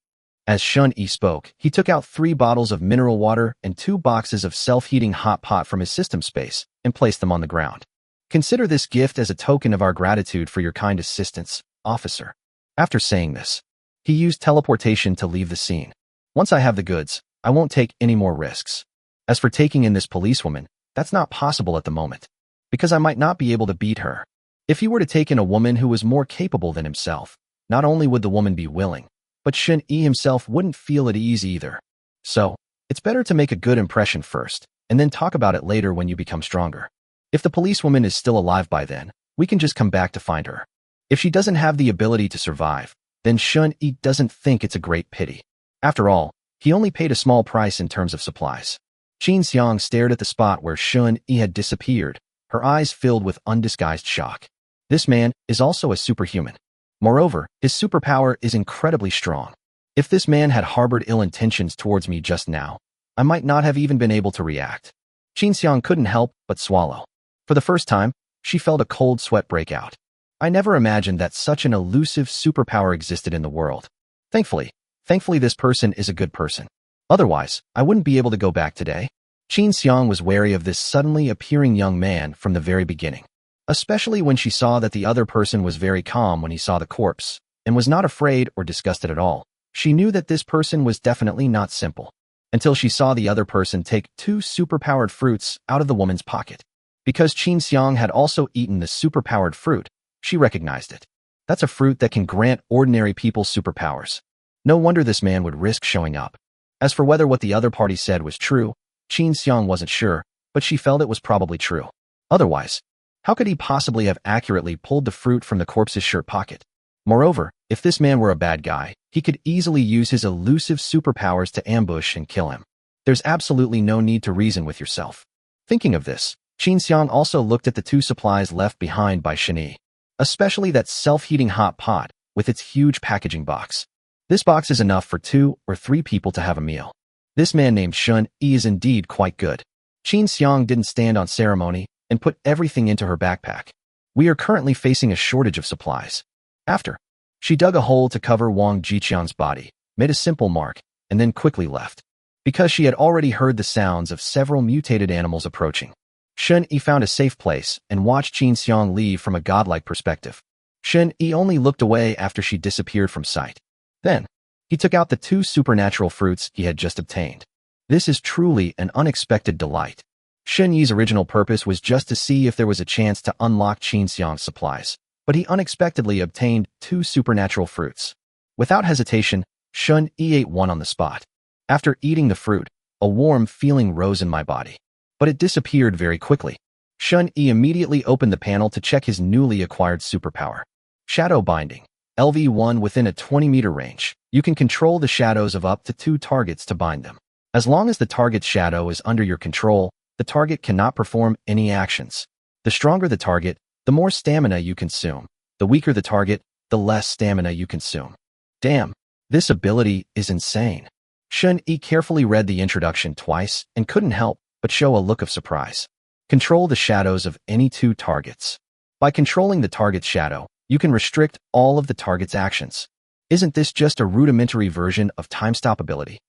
As Shun Yi spoke, he took out 3 bottles of mineral water and 2 boxes of self-heating hot pot from his system space and placed them on the ground. Consider this gift as a token of our gratitude for your kind assistance, officer. After saying this, he used teleportation to leave the scene. Once I have the goods, I won't take any more risks. As for taking in this policewoman, that's not possible at the moment, because I might not be able to beat her. If he were to take in a woman who was more capable than himself, not only would the woman be willing, but Shun Yi himself wouldn't feel at ease either. So, it's better to make a good impression first, and then talk about it later when you become stronger. If the policewoman is still alive by then, we can just come back to find her. If she doesn't have the ability to survive, then Shun Yi doesn't think it's a great pity. After all, he only paid a small price in terms of supplies. Qin Xiang stared at the spot where Shun Yi had disappeared, her eyes filled with undisguised shock. This man is also a superhuman. Moreover, his superpower is incredibly strong. If this man had harbored ill intentions towards me just now, I might not have even been able to react. Qin Xiang couldn't help but swallow. For the first time, she felt a cold sweat break out. I never imagined that such an elusive superpower existed in the world. Thankfully this person is a good person. Otherwise, I wouldn't be able to go back today. Qin Xiang was wary of this suddenly appearing young man from the very beginning, especially when she saw that the other person was very calm when he saw the corpse, and was not afraid or disgusted at all. She knew that this person was definitely not simple, until she saw the other person take 2 superpowered fruits out of the woman's pocket. Because Qin Xiang had also eaten the superpowered fruit, she recognized it. That's a fruit that can grant ordinary people superpowers. No wonder this man would risk showing up. As for whether what the other party said was true, Qin Xiang wasn't sure, but she felt it was probably true. Otherwise, how could he possibly have accurately pulled the fruit from the corpse's shirt pocket? Moreover, if this man were a bad guy, he could easily use his elusive superpowers to ambush and kill him. There's absolutely no need to reason with yourself. Thinking of this, Qin Xiang also looked at the 2 supplies left behind by Shen Yi, especially that self-heating hot pot with its huge packaging box. This box is enough for 2 or 3 people to have a meal. This man named Shen Yi is indeed quite good. Qin Xiang didn't stand on ceremony and put everything into her backpack. We are currently facing a shortage of supplies. After, she dug a hole to cover Wang Jiqian's body, made a simple mark, and then quickly left. Because she had already heard the sounds of several mutated animals approaching. Shen Yi found a safe place and watched Qin Xiang leave from a godlike perspective. Shen Yi only looked away after she disappeared from sight. Then, he took out the 2 supernatural fruits he had just obtained. This is truly an unexpected delight. Shen Yi's original purpose was just to see if there was a chance to unlock Qin Xiang's supplies, but he unexpectedly obtained 2 supernatural fruits. Without hesitation, Shen Yi ate one on the spot. After eating the fruit, a warm feeling rose in my body, but it disappeared very quickly. Shen Yi immediately opened the panel to check his newly acquired superpower. Shadow Binding. LV1 within a 20-meter range. You can control the shadows of up to 2 targets to bind them. As long as the target's shadow is under your control, the target cannot perform any actions. The stronger the target, the more stamina you consume. The weaker the target, the less stamina you consume. Damn, this ability is insane. Shen Yi carefully read the introduction twice and couldn't help but show a look of surprise. Control the shadows of any 2 targets. By controlling the target's shadow, you can restrict all of the target's actions. Isn't this just a rudimentary version of time stop ability?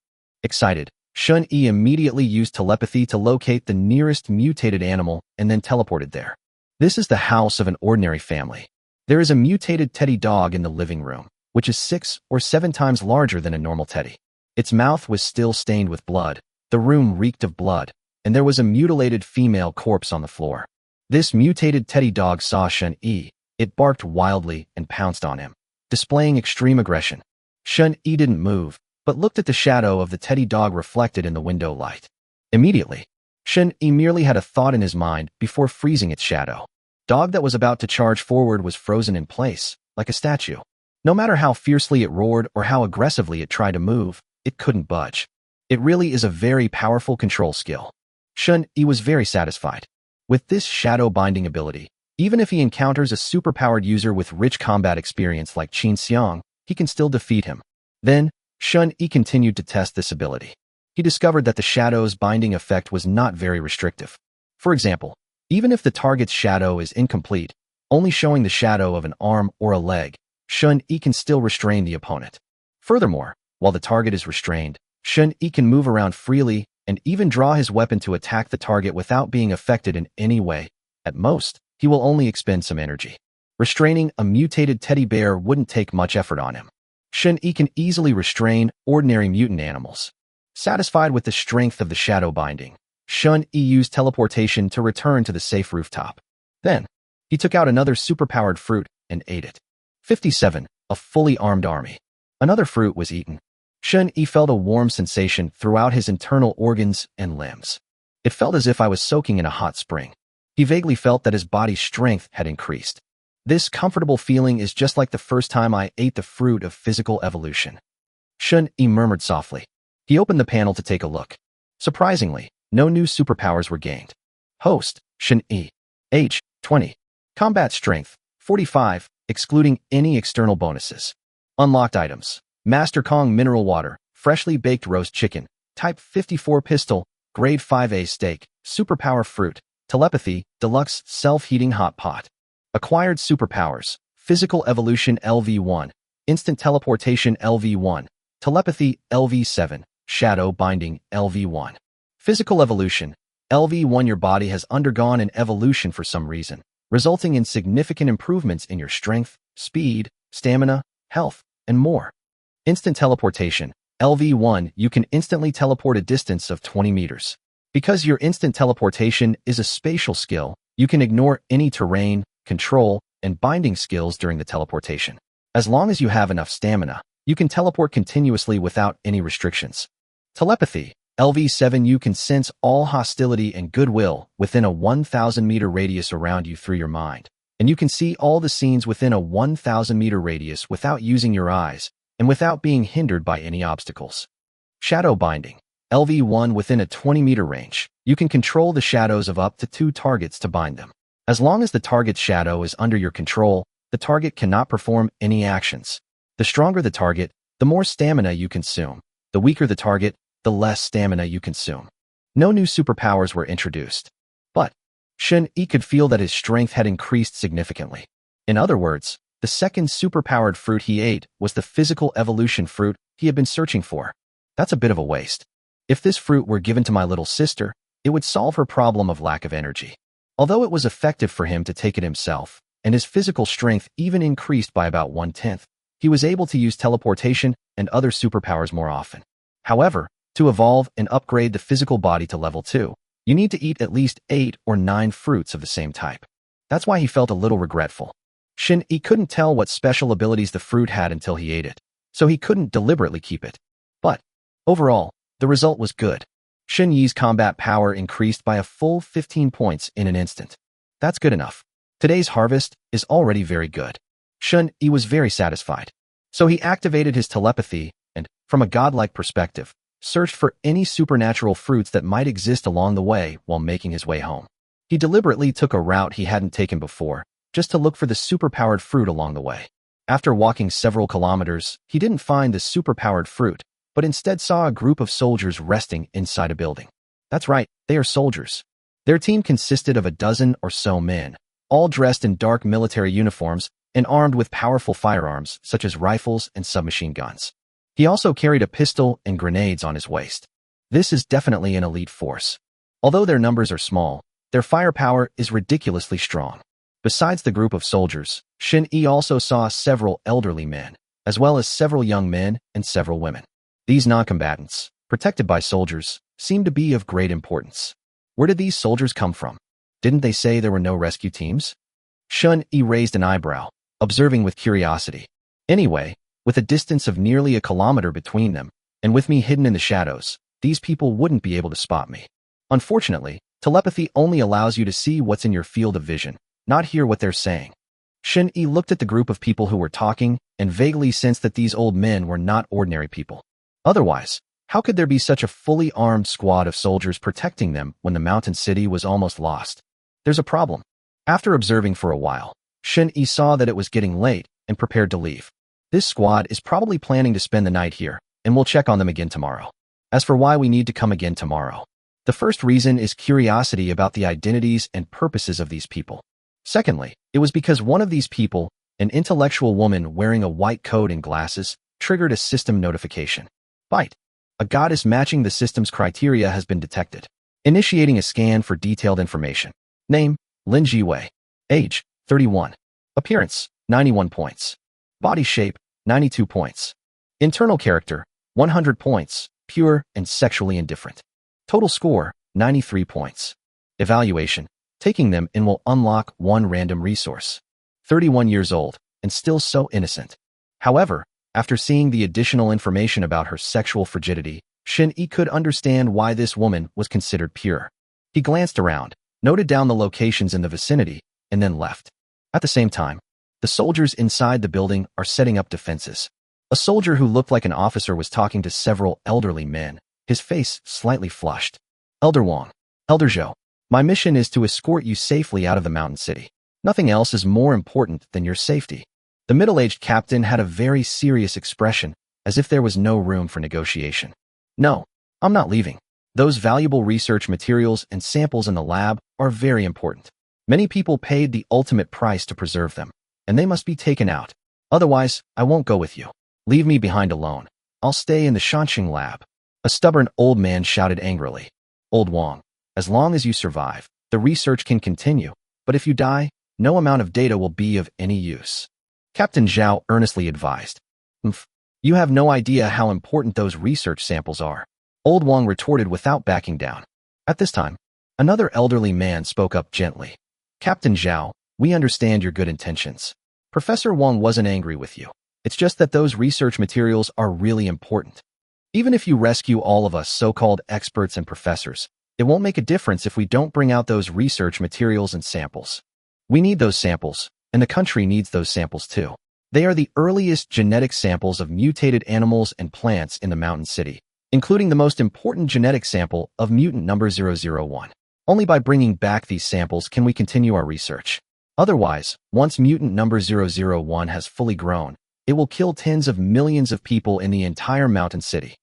Excited, Shen Yi immediately used telepathy to locate the nearest mutated animal and then teleported there. This is the house of an ordinary family. There is a mutated teddy dog in the living room, which is 6 or 7 times larger than a normal teddy. Its mouth was still stained with blood, the room reeked of blood, and there was a mutilated female corpse on the floor. This mutated teddy dog saw Shen Yi. It barked wildly and pounced on him, displaying extreme aggression. Shen Yi didn't move, but looked at the shadow of the teddy dog reflected in the window light. Immediately, Shen Yi merely had a thought in his mind before freezing its shadow. Dog that was about to charge forward was frozen in place, like a statue. No matter how fiercely it roared or how aggressively it tried to move, it couldn't budge. It really is a very powerful control skill. Shen Yi was very satisfied. With this shadow binding ability, even if he encounters a superpowered user with rich combat experience like Qin Xiang, he can still defeat him. Then, Shen Yi continued to test this ability. He discovered that the shadow's binding effect was not very restrictive. For example, even if the target's shadow is incomplete, only showing the shadow of an arm or a leg, Shen Yi can still restrain the opponent. Furthermore, while the target is restrained, Shen Yi can move around freely and even draw his weapon to attack the target without being affected in any way. At most, he will only expend some energy. Restraining a mutated teddy bear wouldn't take much effort on him. Shen Yi can easily restrain ordinary mutant animals. Satisfied with the strength of the shadow binding, Shen Yi used teleportation to return to the safe rooftop. Then, he took out another superpowered fruit and ate it. 57. A fully armed army. Another fruit was eaten. Shen Yi felt a warm sensation throughout his internal organs and limbs. It felt as if I was soaking in a hot spring. He vaguely felt that his body's strength had increased. This comfortable feeling is just like the first time I ate the fruit of physical evolution. Shen Yi murmured softly. He opened the panel to take a look. Surprisingly, no new superpowers were gained. Host, Shen Yi. Age, 20. Combat strength, 45, excluding any external bonuses. Unlocked items. Master Kong mineral water, freshly baked roast chicken, type 54 pistol, grade 5A steak, superpower fruit, telepathy, deluxe self-heating hot pot. Acquired superpowers, physical evolution LV1, instant teleportation LV1, telepathy LV7, shadow binding LV1. Physical evolution, LV1. Your body has undergone an evolution for some reason, resulting in significant improvements in your strength, speed, stamina, health, and more. Instant teleportation, LV1. You can instantly teleport a distance of 20 meters. Because your instant teleportation is a spatial skill, you can ignore any terrain, control, and binding skills during the teleportation. As long as you have enough stamina, you can teleport continuously without any restrictions. Telepathy. LV7. You can sense all hostility and goodwill within a 1,000-meter radius around you through your mind. And you can see all the scenes within a 1,000-meter radius without using your eyes and without being hindered by any obstacles. Shadow binding. LV1. Within a 20-meter range, you can control the shadows of up to 2 targets to bind them. As long as the target's shadow is under your control, the target cannot perform any actions. The stronger the target, the more stamina you consume. The weaker the target, the less stamina you consume. No new superpowers were introduced. But Shun-Yi could feel that his strength had increased significantly. In other words, the second superpowered fruit he ate was the physical evolution fruit he had been searching for. That's a bit of a waste. If this fruit were given to my little sister, it would solve her problem of lack of energy. Although it was effective for him to take it himself, and his physical strength even increased by about 1/10, he was able to use teleportation and other superpowers more often. However, to evolve and upgrade the physical body to level 2, you need to eat at least 8 or 9 fruits of the same type. That's why he felt a little regretful. Shun-Yi couldn't tell what special abilities the fruit had until he ate it, so he couldn't deliberately keep it. But overall, the result was good. Shun-Yi's combat power increased by a full 15 points in an instant. That's good enough. Today's harvest is already very good. Shun-Yi was very satisfied. So he activated his telepathy and, from a godlike perspective, searched for any supernatural fruits that might exist along the way while making his way home. He deliberately took a route he hadn't taken before, just to look for the superpowered fruit along the way. After walking several kilometers, he didn't find the superpowered fruit, but instead saw a group of soldiers resting inside a building. That's right, they are soldiers. Their team consisted of a dozen or so men, all dressed in dark military uniforms and armed with powerful firearms such as rifles and submachine guns. He also carried a pistol and grenades on his waist. This is definitely an elite force. Although their numbers are small, their firepower is ridiculously strong. Besides the group of soldiers, Shun-Yi also saw several elderly men, as well as several young men and several women. These non-combatants, protected by soldiers, seemed to be of great importance. Where did these soldiers come from? Didn't they say there were no rescue teams? Shun-Yi raised an eyebrow, observing with curiosity. Anyway, with a distance of nearly a kilometer between them, and with me hidden in the shadows, these people wouldn't be able to spot me. Unfortunately, telepathy only allows you to see what's in your field of vision, not hear what they're saying. Shun-Yi looked at the group of people who were talking and vaguely sensed that these old men were not ordinary people. Otherwise, how could there be such a fully armed squad of soldiers protecting them when the mountain city was almost lost? There's a problem. After observing for a while, Shun-Yi saw that it was getting late and prepared to leave. This squad is probably planning to spend the night here, and we'll check on them again tomorrow. As for why we need to come again tomorrow, the first reason is curiosity about the identities and purposes of these people. Secondly, it was because one of these people, an intellectual woman wearing a white coat and glasses, triggered a system notification. Bite. A goddess matching the system's criteria has been detected. Initiating a scan for detailed information. Name, Lin Jiwei. Age, 31. Appearance, 91 points. Body shape, 92 points. Internal character, 100 points, pure and sexually indifferent. Total score, 93 points. Evaluation. Taking them in will unlock one random resource. 31 years old, and still so innocent. However, after seeing the additional information about her sexual frigidity, Shun-Yi could understand why this woman was considered pure. He glanced around, noted down the locations in the vicinity, and then left. At the same time, the soldiers inside the building are setting up defenses. A soldier who looked like an officer was talking to several elderly men, his face slightly flushed. Elder Wang. Elder Zhou. My mission is to escort you safely out of the mountain city. Nothing else is more important than your safety. The middle-aged captain had a very serious expression, as if there was no room for negotiation. No, I'm not leaving. Those valuable research materials and samples in the lab are very important. Many people paid the ultimate price to preserve them, and they must be taken out. Otherwise, I won't go with you. Leave me behind alone. I'll stay in the Shanxing lab. A stubborn old man shouted angrily. Old Wang, as long as you survive, the research can continue, but if you die, no amount of data will be of any use. Captain Zhao earnestly advised. You have no idea how important those research samples are. Old Wang retorted without backing down. At this time, another elderly man spoke up gently. Captain Zhao, we understand your good intentions. Professor Wang wasn't angry with you. It's just that those research materials are really important. Even if you rescue all of us so-called experts and professors, it won't make a difference if we don't bring out those research materials and samples. We need those samples, and the country needs those samples too. They are the earliest genetic samples of mutated animals and plants in the mountain city, including the most important genetic sample of mutant number 001. Only by bringing back these samples can we continue our research. Otherwise, once mutant number 001 has fully grown, it will kill tens of millions of people in the entire mountain city.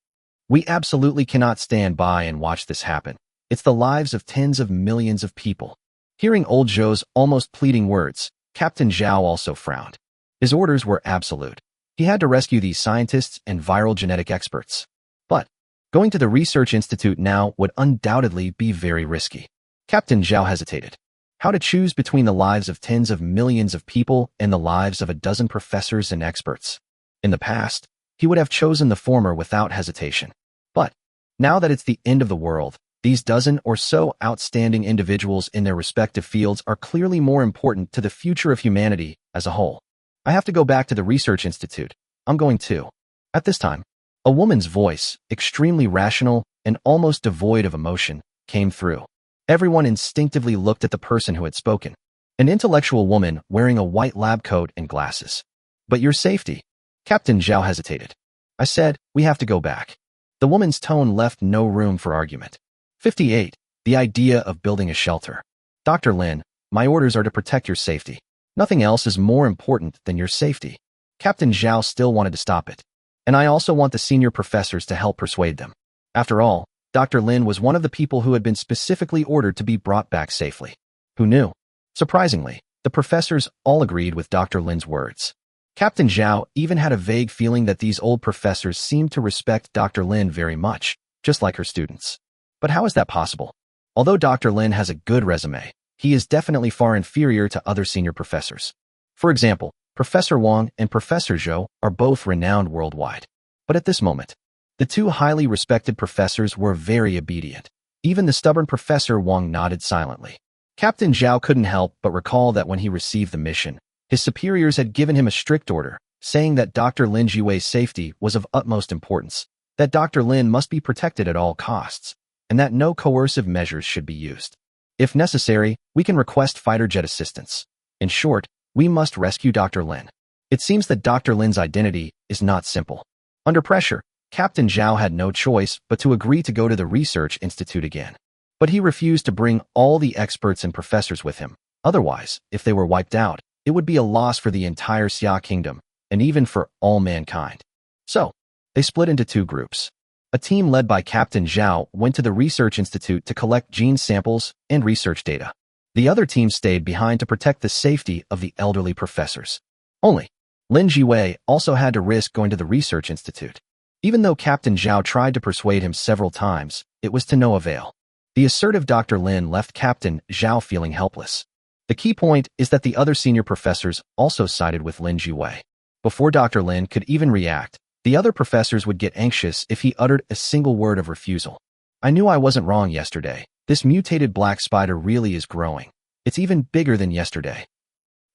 We absolutely cannot stand by and watch this happen. It's the lives of tens of millions of people. Hearing old Zhou's almost pleading words, Captain Zhao also frowned. His orders were absolute. He had to rescue these scientists and viral genetic experts. But going to the research institute now would undoubtedly be very risky. Captain Zhao hesitated. How to choose between the lives of tens of millions of people and the lives of a dozen professors and experts? In the past, he would have chosen the former without hesitation. But now that it's the end of the world, these dozen or so outstanding individuals in their respective fields are clearly more important to the future of humanity as a whole. I have to go back to the research institute. I'm going too. At this time, a woman's voice, extremely rational and almost devoid of emotion, came through. Everyone instinctively looked at the person who had spoken. An intellectual woman wearing a white lab coat and glasses. But your safety. Captain Zhao hesitated. I said, we have to go back. The woman's tone left no room for argument. 58. The idea of building a shelter. Dr. Lin, my orders are to protect your safety. Nothing else is more important than your safety. Captain Zhao still wanted to stop it. And I also want the senior professors to help persuade them. After all, Dr. Lin was one of the people who had been specifically ordered to be brought back safely. Who knew? Surprisingly, the professors all agreed with Dr. Lin's words. Captain Zhao even had a vague feeling that these old professors seemed to respect Dr. Lin very much, just like her students. But how is that possible? Although Dr. Lin has a good resume, he is definitely far inferior to other senior professors. For example, Professor Wang and Professor Zhou are both renowned worldwide. But at this moment, the two highly respected professors were very obedient. Even the stubborn Professor Wang nodded silently. Captain Zhao couldn't help but recall that when he received the mission, his superiors had given him a strict order, saying that Dr. Lin Jiwei's safety was of utmost importance, that Dr. Lin must be protected at all costs, and that no coercive measures should be used. If necessary, we can request fighter jet assistance. In short, we must rescue Dr. Lin. It seems that Dr. Lin's identity is not simple. Under pressure, Captain Zhao had no choice but to agree to go to the research institute again. But he refused to bring all the experts and professors with him. Otherwise, if they were wiped out, it would be a loss for the entire Xia kingdom, and even for all mankind. So, they split into two groups. A team led by Captain Zhao went to the research institute to collect gene samples and research data. The other team stayed behind to protect the safety of the elderly professors. Only, Lin Jiwei also had to risk going to the research institute. Even though Captain Zhao tried to persuade him several times, it was to no avail. The assertive Dr. Lin left Captain Zhao feeling helpless. The key point is that the other senior professors also sided with Lin Jiwei. Before Dr. Lin could even react, the other professors would get anxious if he uttered a single word of refusal. I knew I wasn't wrong yesterday. This mutated black spider really is growing. It's even bigger than yesterday.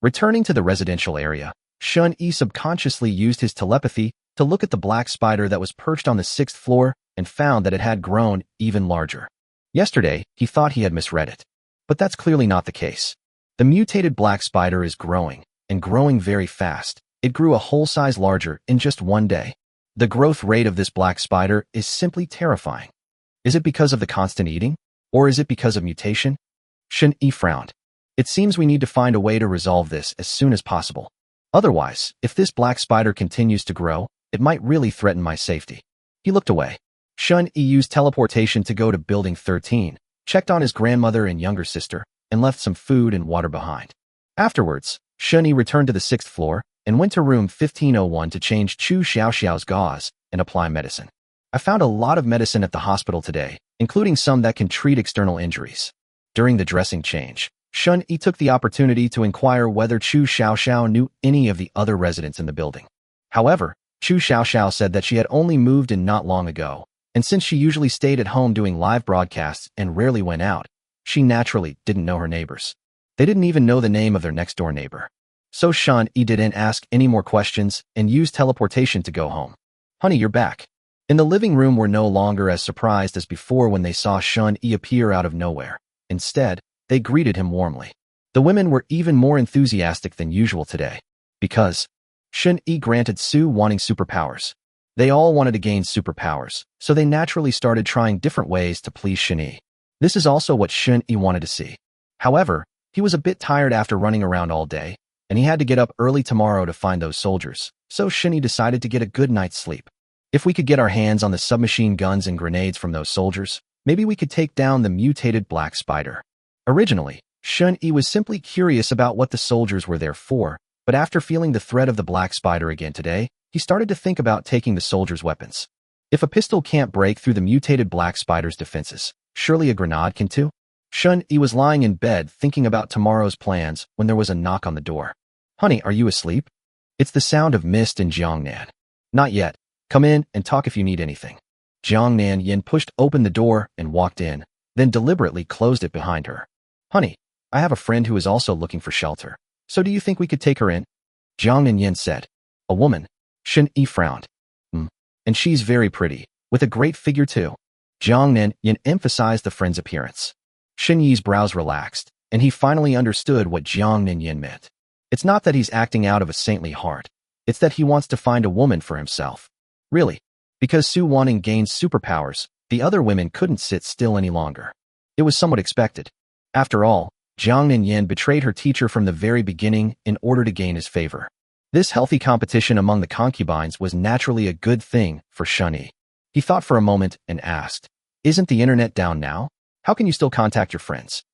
Returning to the residential area, Shun-Yi subconsciously used his telepathy to look at the black spider that was perched on the 6th floor and found that it had grown even larger. Yesterday, he thought he had misread it. But that's clearly not the case. The mutated black spider is growing, and growing very fast. It grew a whole size larger in just one day. The growth rate of this black spider is simply terrifying. Is it because of the constant eating? Or is it because of mutation? Shun-Yi frowned. It seems we need to find a way to resolve this as soon as possible. Otherwise, if this black spider continues to grow, it might really threaten my safety. He looked away. Shun-Yi used teleportation to go to Building 13, checked on his grandmother and younger sister, and left some food and water behind. Afterwards, Shun-Yi returned to the 6th floor and went to room 1501 to change Chu Xiaoxiao's gauze and apply medicine. I found a lot of medicine at the hospital today, including some that can treat external injuries. During the dressing change, Shun-Yi took the opportunity to inquire whether Chu Xiaoxiao knew any of the other residents in the building. However, Chu Xiaoxiao said that she had only moved in not long ago, and since she usually stayed at home doing live broadcasts and rarely went out, she naturally didn't know her neighbors. They didn't even know the name of their next-door neighbor. So Shun-Yi didn't ask any more questions and used teleportation to go home. Honey, you're back. In the living room were no longer as surprised as before when they saw Shun-Yi appear out of nowhere. Instead, they greeted him warmly. The women were even more enthusiastic than usual today, because Shun-Yi granted Su wanting superpowers. They all wanted to gain superpowers, so they naturally started trying different ways to please Shun-Yi. This is also what Shun-Yi wanted to see. However, he was a bit tired after running around all day, and he had to get up early tomorrow to find those soldiers, so Shun-Yi decided to get a good night's sleep. If we could get our hands on the submachine guns and grenades from those soldiers, maybe we could take down the mutated black spider. Originally, Shun-Yi was simply curious about what the soldiers were there for, but after feeling the threat of the black spider again today, he started to think about taking the soldiers' weapons. If a pistol can't break through the mutated black spider's defenses, surely a grenade can too? Shun-Yi was lying in bed thinking about tomorrow's plans when there was a knock on the door. "Honey, are you asleep?" It's the sound of Mist and Jiangnan. "Not yet. Come in and talk if you need anything." Jiangnan Yin pushed open the door and walked in, then deliberately closed it behind her. "Honey, I have a friend who is also looking for shelter, so do you think we could take her in?" Jiangnan Yin said. "A woman?" Shun-Yi frowned. And she's very pretty, with a great figure too." Jiangnan Yin emphasized the friend's appearance. Shun-Yi's brows relaxed, and he finally understood what Jiangnan Yin meant. It's not that he's acting out of a saintly heart. It's that he wants to find a woman for himself. Really, because Su wanting gained superpowers, the other women couldn't sit still any longer. It was somewhat expected. After all, Jiangnan Yin betrayed her teacher from the very beginning in order to gain his favor. This healthy competition among the concubines was naturally a good thing for Shun-Yi. He thought for a moment and asked, "Isn't the internet down now? How can you still contact your friends?"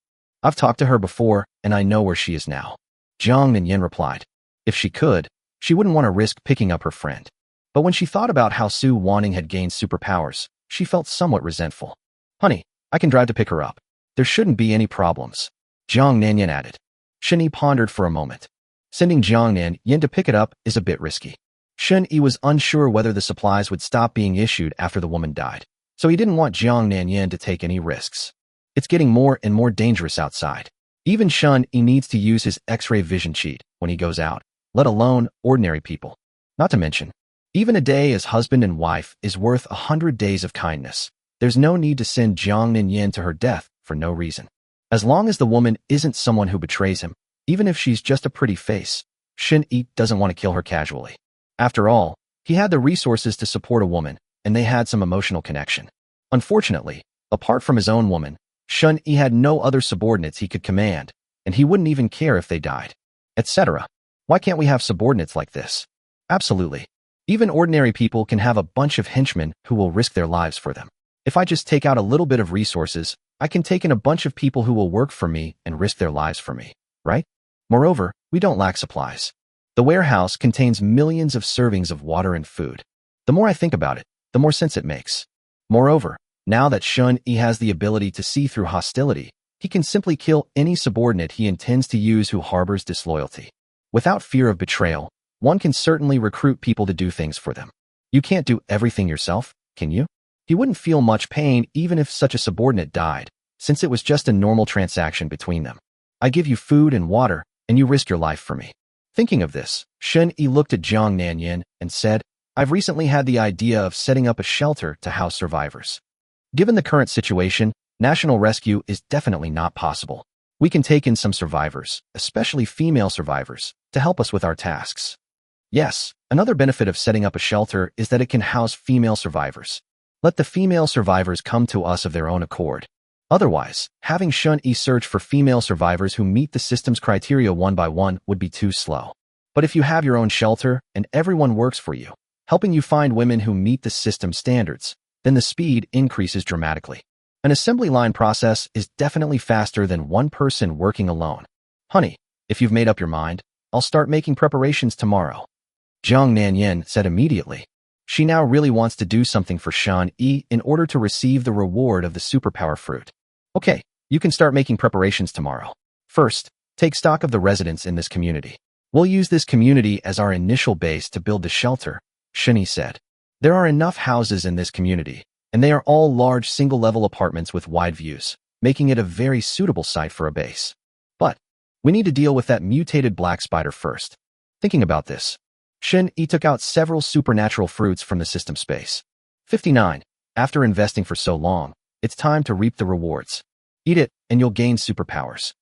"I've talked to her before, and I know where she is now." Jiangnan Yin replied. If she could, she wouldn't want to risk picking up her friend. But when she thought about how Su Wanting had gained superpowers, she felt somewhat resentful. "Honey, I can drive to pick her up. There shouldn't be any problems," Jiangnan Yin added. Shun-Yi pondered for a moment. Sending Jiangnan Yin to pick it up is a bit risky. Shun-Yi was unsure whether the supplies would stop being issued after the woman died, so he didn't want Jiangnan Yin to take any risks. It's getting more and more dangerous outside. Even Shun-Yi needs to use his X-ray vision cheat when he goes out, let alone ordinary people. Not to mention, even a day as husband and wife is worth 100 days of kindness. There's no need to send Jiangnan Yin to her death for no reason. As long as the woman isn't someone who betrays him, even if she's just a pretty face, Shun-Yi doesn't want to kill her casually. After all, he had the resources to support a woman, and they had some emotional connection. Unfortunately, apart from his own woman, Shun-Yi had no other subordinates he could command, and he wouldn't even care if they died, etc. Why can't we have subordinates like this? Absolutely. Even ordinary people can have a bunch of henchmen who will risk their lives for them. If I just take out a little bit of resources, I can take in a bunch of people who will work for me and risk their lives for me, right? Moreover, we don't lack supplies. The warehouse contains millions of servings of water and food. The more I think about it, the more sense it makes. Moreover, now that Shun-Yi has the ability to see through hostility, he can simply kill any subordinate he intends to use who harbors disloyalty. Without fear of betrayal, one can certainly recruit people to do things for them. You can't do everything yourself, can you? He wouldn't feel much pain even if such a subordinate died, since it was just a normal transaction between them. I give you food and water, and you risk your life for me. Thinking of this, Shun-Yi looked at Jiangnan Yin and said, "I've recently had the idea of setting up a shelter to house survivors. Given the current situation, national rescue is definitely not possible. We can take in some survivors, especially female survivors, to help us with our tasks." Yes, another benefit of setting up a shelter is that it can house female survivors. Let the female survivors come to us of their own accord. Otherwise, having Shun-Yi search for female survivors who meet the system's criteria one by one would be too slow. But if you have your own shelter and everyone works for you, helping you find women who meet the system's standards, then the speed increases dramatically. An assembly line process is definitely faster than one person working alone. "Honey, if you've made up your mind, I'll start making preparations tomorrow," Jiangnan Yin said immediately. She now really wants to do something for Shun-Yi in order to receive the reward of the superpower fruit. "Okay, you can start making preparations tomorrow. First, take stock of the residents in this community. We'll use this community as our initial base to build the shelter," Shun-Yi said. There are enough houses in this community, and they are all large single-level apartments with wide views, making it a very suitable site for a base. But we need to deal with that mutated black spider first. Thinking about this, Shun-Yi took out several supernatural fruits from the system space. 59. After investing for so long, it's time to reap the rewards. Eat it, and you'll gain superpowers.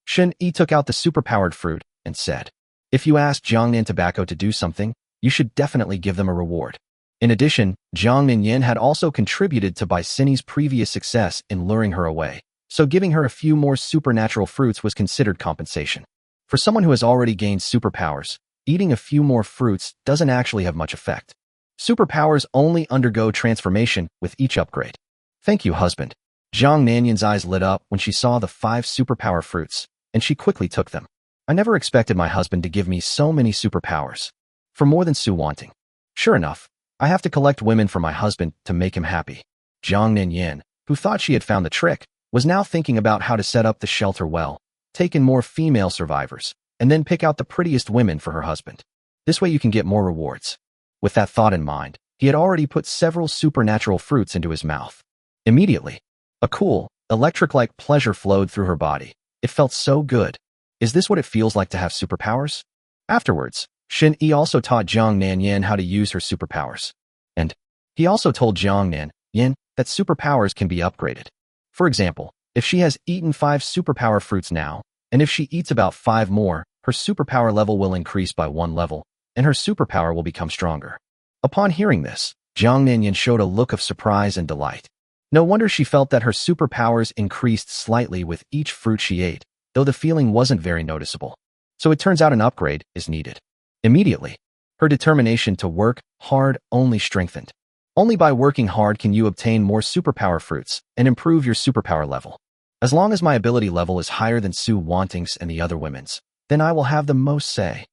Shun-Yi took out the superpowered fruit and said, if you ask Jiangnan Tobacco to do something, you should definitely give them a reward. In addition, Jiangnan Yin had also contributed to Bai Sini's previous success in luring her away, so giving her a few more supernatural fruits was considered compensation. For someone who has already gained superpowers, eating a few more fruits doesn't actually have much effect. Superpowers only undergo transformation with each upgrade. Thank you, husband. Jiang Nanyin's eyes lit up when she saw the 5 superpower fruits, and she quickly took them. I never expected my husband to give me so many superpowers. For more than Su wanting. Sure enough, I have to collect women for my husband to make him happy. Jiang Nanyin, who thought she had found the trick, was now thinking about how to set up the shelter well, take in more female survivors, and then pick out the prettiest women for her husband. This way you can get more rewards. With that thought in mind, he had already put several supernatural fruits into his mouth. Immediately, a cool, electric-like pleasure flowed through her body. It felt so good. Is this what it feels like to have superpowers? Afterwards, Shin-Yi also taught Jiang Nanyin how to use her superpowers. And he also told Jiang Nanyin that superpowers can be upgraded. For example, if she has eaten 5 superpower fruits now, and if she eats about 5 more, her superpower level will increase by 1 level, and her superpower will become stronger. Upon hearing this, Jiang Nanyin showed a look of surprise and delight. No wonder she felt that her superpowers increased slightly with each fruit she ate, though the feeling wasn't very noticeable. So it turns out an upgrade is needed. Immediately, her determination to work hard only strengthened. Only by working hard can you obtain more superpower fruits and improve your superpower level. As long as my ability level is higher than Su Wanting's and the other women's, then I will have the most say.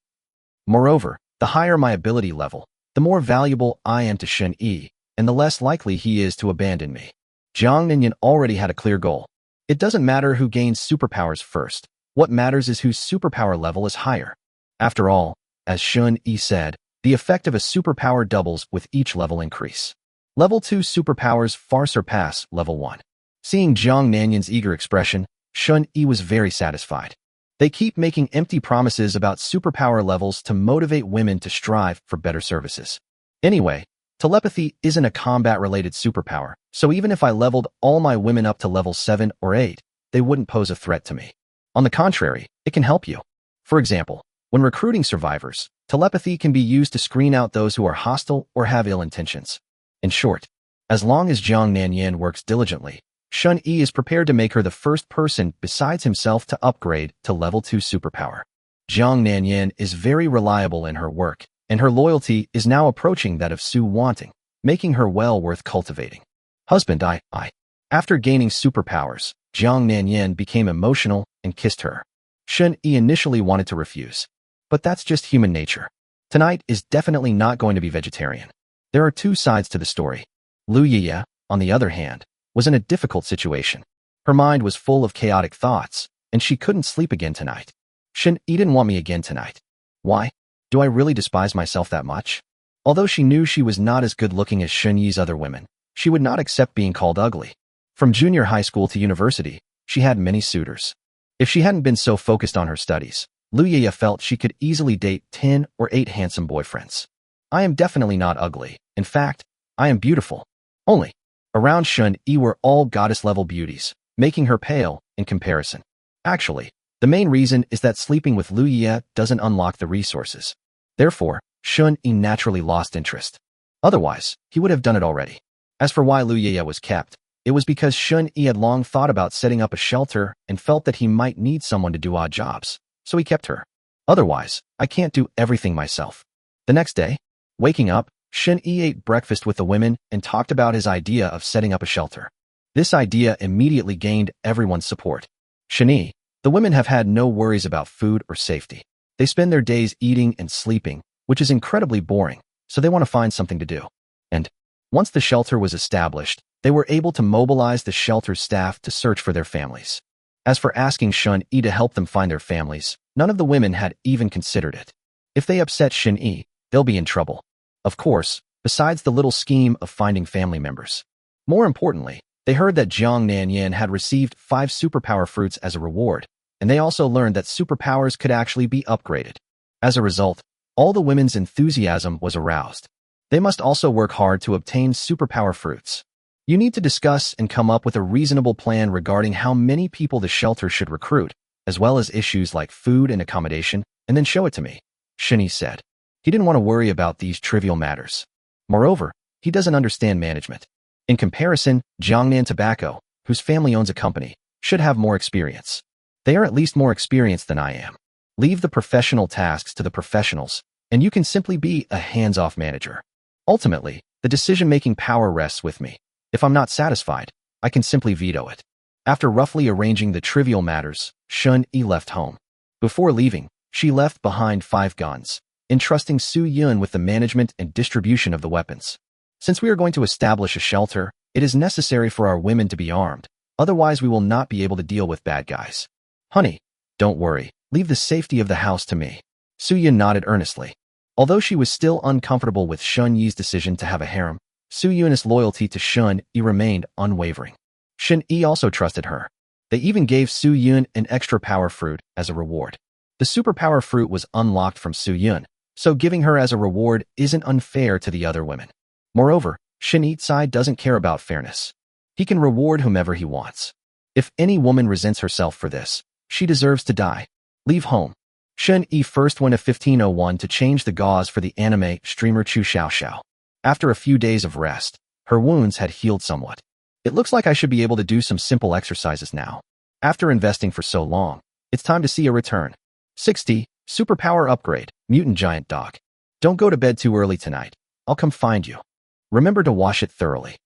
Moreover, the higher my ability level, the more valuable I am to Shin-Yi, and the less likely he is to abandon me. Jiang Nanyin already had a clear goal. It doesn't matter who gains superpowers first. What matters is whose superpower level is higher. After all, as Shun-Yi said, the effect of a superpower doubles with each level increase. Level 2 superpowers far surpass Level 1. Seeing Jiang Nanyin's eager expression, Shun-Yi was very satisfied. They keep making empty promises about superpower levels to motivate women to strive for better services. Anyway, telepathy isn't a combat-related superpower, so even if I leveled all my women up to level 7 or 8, they wouldn't pose a threat to me. On the contrary, it can help you. For example, when recruiting survivors, telepathy can be used to screen out those who are hostile or have ill intentions. In short, as long as Jiang Nanyin works diligently, Shun-Yi is prepared to make her the first person besides himself to upgrade to level 2 superpower. Jiang Nanyin is very reliable in her work, and her loyalty is now approaching that of Su Wanting, making her well worth cultivating. Husband, I. After gaining superpowers, Jiang Nanyin became emotional and kissed her. Shun-Yi initially wanted to refuse. But that's just human nature. Tonight is definitely not going to be vegetarian. There are 2 sides to the story. Lu Yiya, on the other hand, was in a difficult situation. Her mind was full of chaotic thoughts, and she couldn't sleep again tonight. Shin-Yi didn't want me again tonight. Why? Do I really despise myself that much? Although she knew she was not as good-looking as Shun-Yi's other women, she would not accept being called ugly. From junior high school to university, she had many suitors. If she hadn't been so focused on her studies, Lu Yiya felt she could easily date 10 or 8 handsome boyfriends. I am definitely not ugly. In fact, I am beautiful. Only, around Shun-Yi were all goddess-level beauties, making her pale in comparison. Actually, the main reason is that sleeping with Lu Yiya doesn't unlock the resources. Therefore, Shun-Yi naturally lost interest. Otherwise, he would have done it already. As for why Lu Yiya was kept, it was because Shun-Yi had long thought about setting up a shelter and felt that he might need someone to do odd jobs, so he kept her. Otherwise, I can't do everything myself. The next day, waking up, Shin-Yi ate breakfast with the women and talked about his idea of setting up a shelter. This idea immediately gained everyone's support. Shin-Yi, the women have had no worries about food or safety. They spend their days eating and sleeping, which is incredibly boring, so they want to find something to do. And once the shelter was established, they were able to mobilize the shelter's staff to search for their families. As for asking Shun-Yi to help them find their families, none of the women had even considered it. If they upset Shin-Yi, they'll be in trouble. Of course, besides the little scheme of finding family members. More importantly, they heard that Jiang Nanyin had received 5 superpower fruits as a reward, and they also learned that superpowers could actually be upgraded. As a result, all the women's enthusiasm was aroused. They must also work hard to obtain superpower fruits. You need to discuss and come up with a reasonable plan regarding how many people the shelter should recruit, as well as issues like food and accommodation, and then show it to me, Shinny said. He didn't want to worry about these trivial matters. Moreover, he doesn't understand management. In comparison, Jiangnan Tobacco, whose family owns a company, should have more experience. They are at least more experienced than I am. Leave the professional tasks to the professionals, and you can simply be a hands-off manager. Ultimately, the decision-making power rests with me. If I'm not satisfied, I can simply veto it. After roughly arranging the trivial matters, Shun-Yi left home. Before leaving, she left behind 5 guns, entrusting Su-Yun with the management and distribution of the weapons. Since we are going to establish a shelter, it is necessary for our women to be armed, otherwise we will not be able to deal with bad guys. Honey, don't worry, leave the safety of the house to me. Su-Yun nodded earnestly. Although she was still uncomfortable with Shun-Yi's decision to have a harem, Su-Yun's loyalty to Shun-Yi remained unwavering. Shin-Yi also trusted her. They even gave Su-Yun an extra power fruit as a reward. The superpower fruit was unlocked from Su-Yun, so giving her as a reward isn't unfair to the other women. Moreover, Shin-Yi's side doesn't care about fairness. He can reward whomever he wants. If any woman resents herself for this, she deserves to die. Leave home. Shin-Yi first went to 1501 to change the gauze for the anime streamer Chu Xiaoxiao. After a few days of rest, her wounds had healed somewhat. It looks like I should be able to do some simple exercises now. After investing for so long, it's time to see a return. 60. Superpower upgrade, Mutant Giant Dog. Don't go to bed too early tonight. I'll come find you. Remember to wash it thoroughly.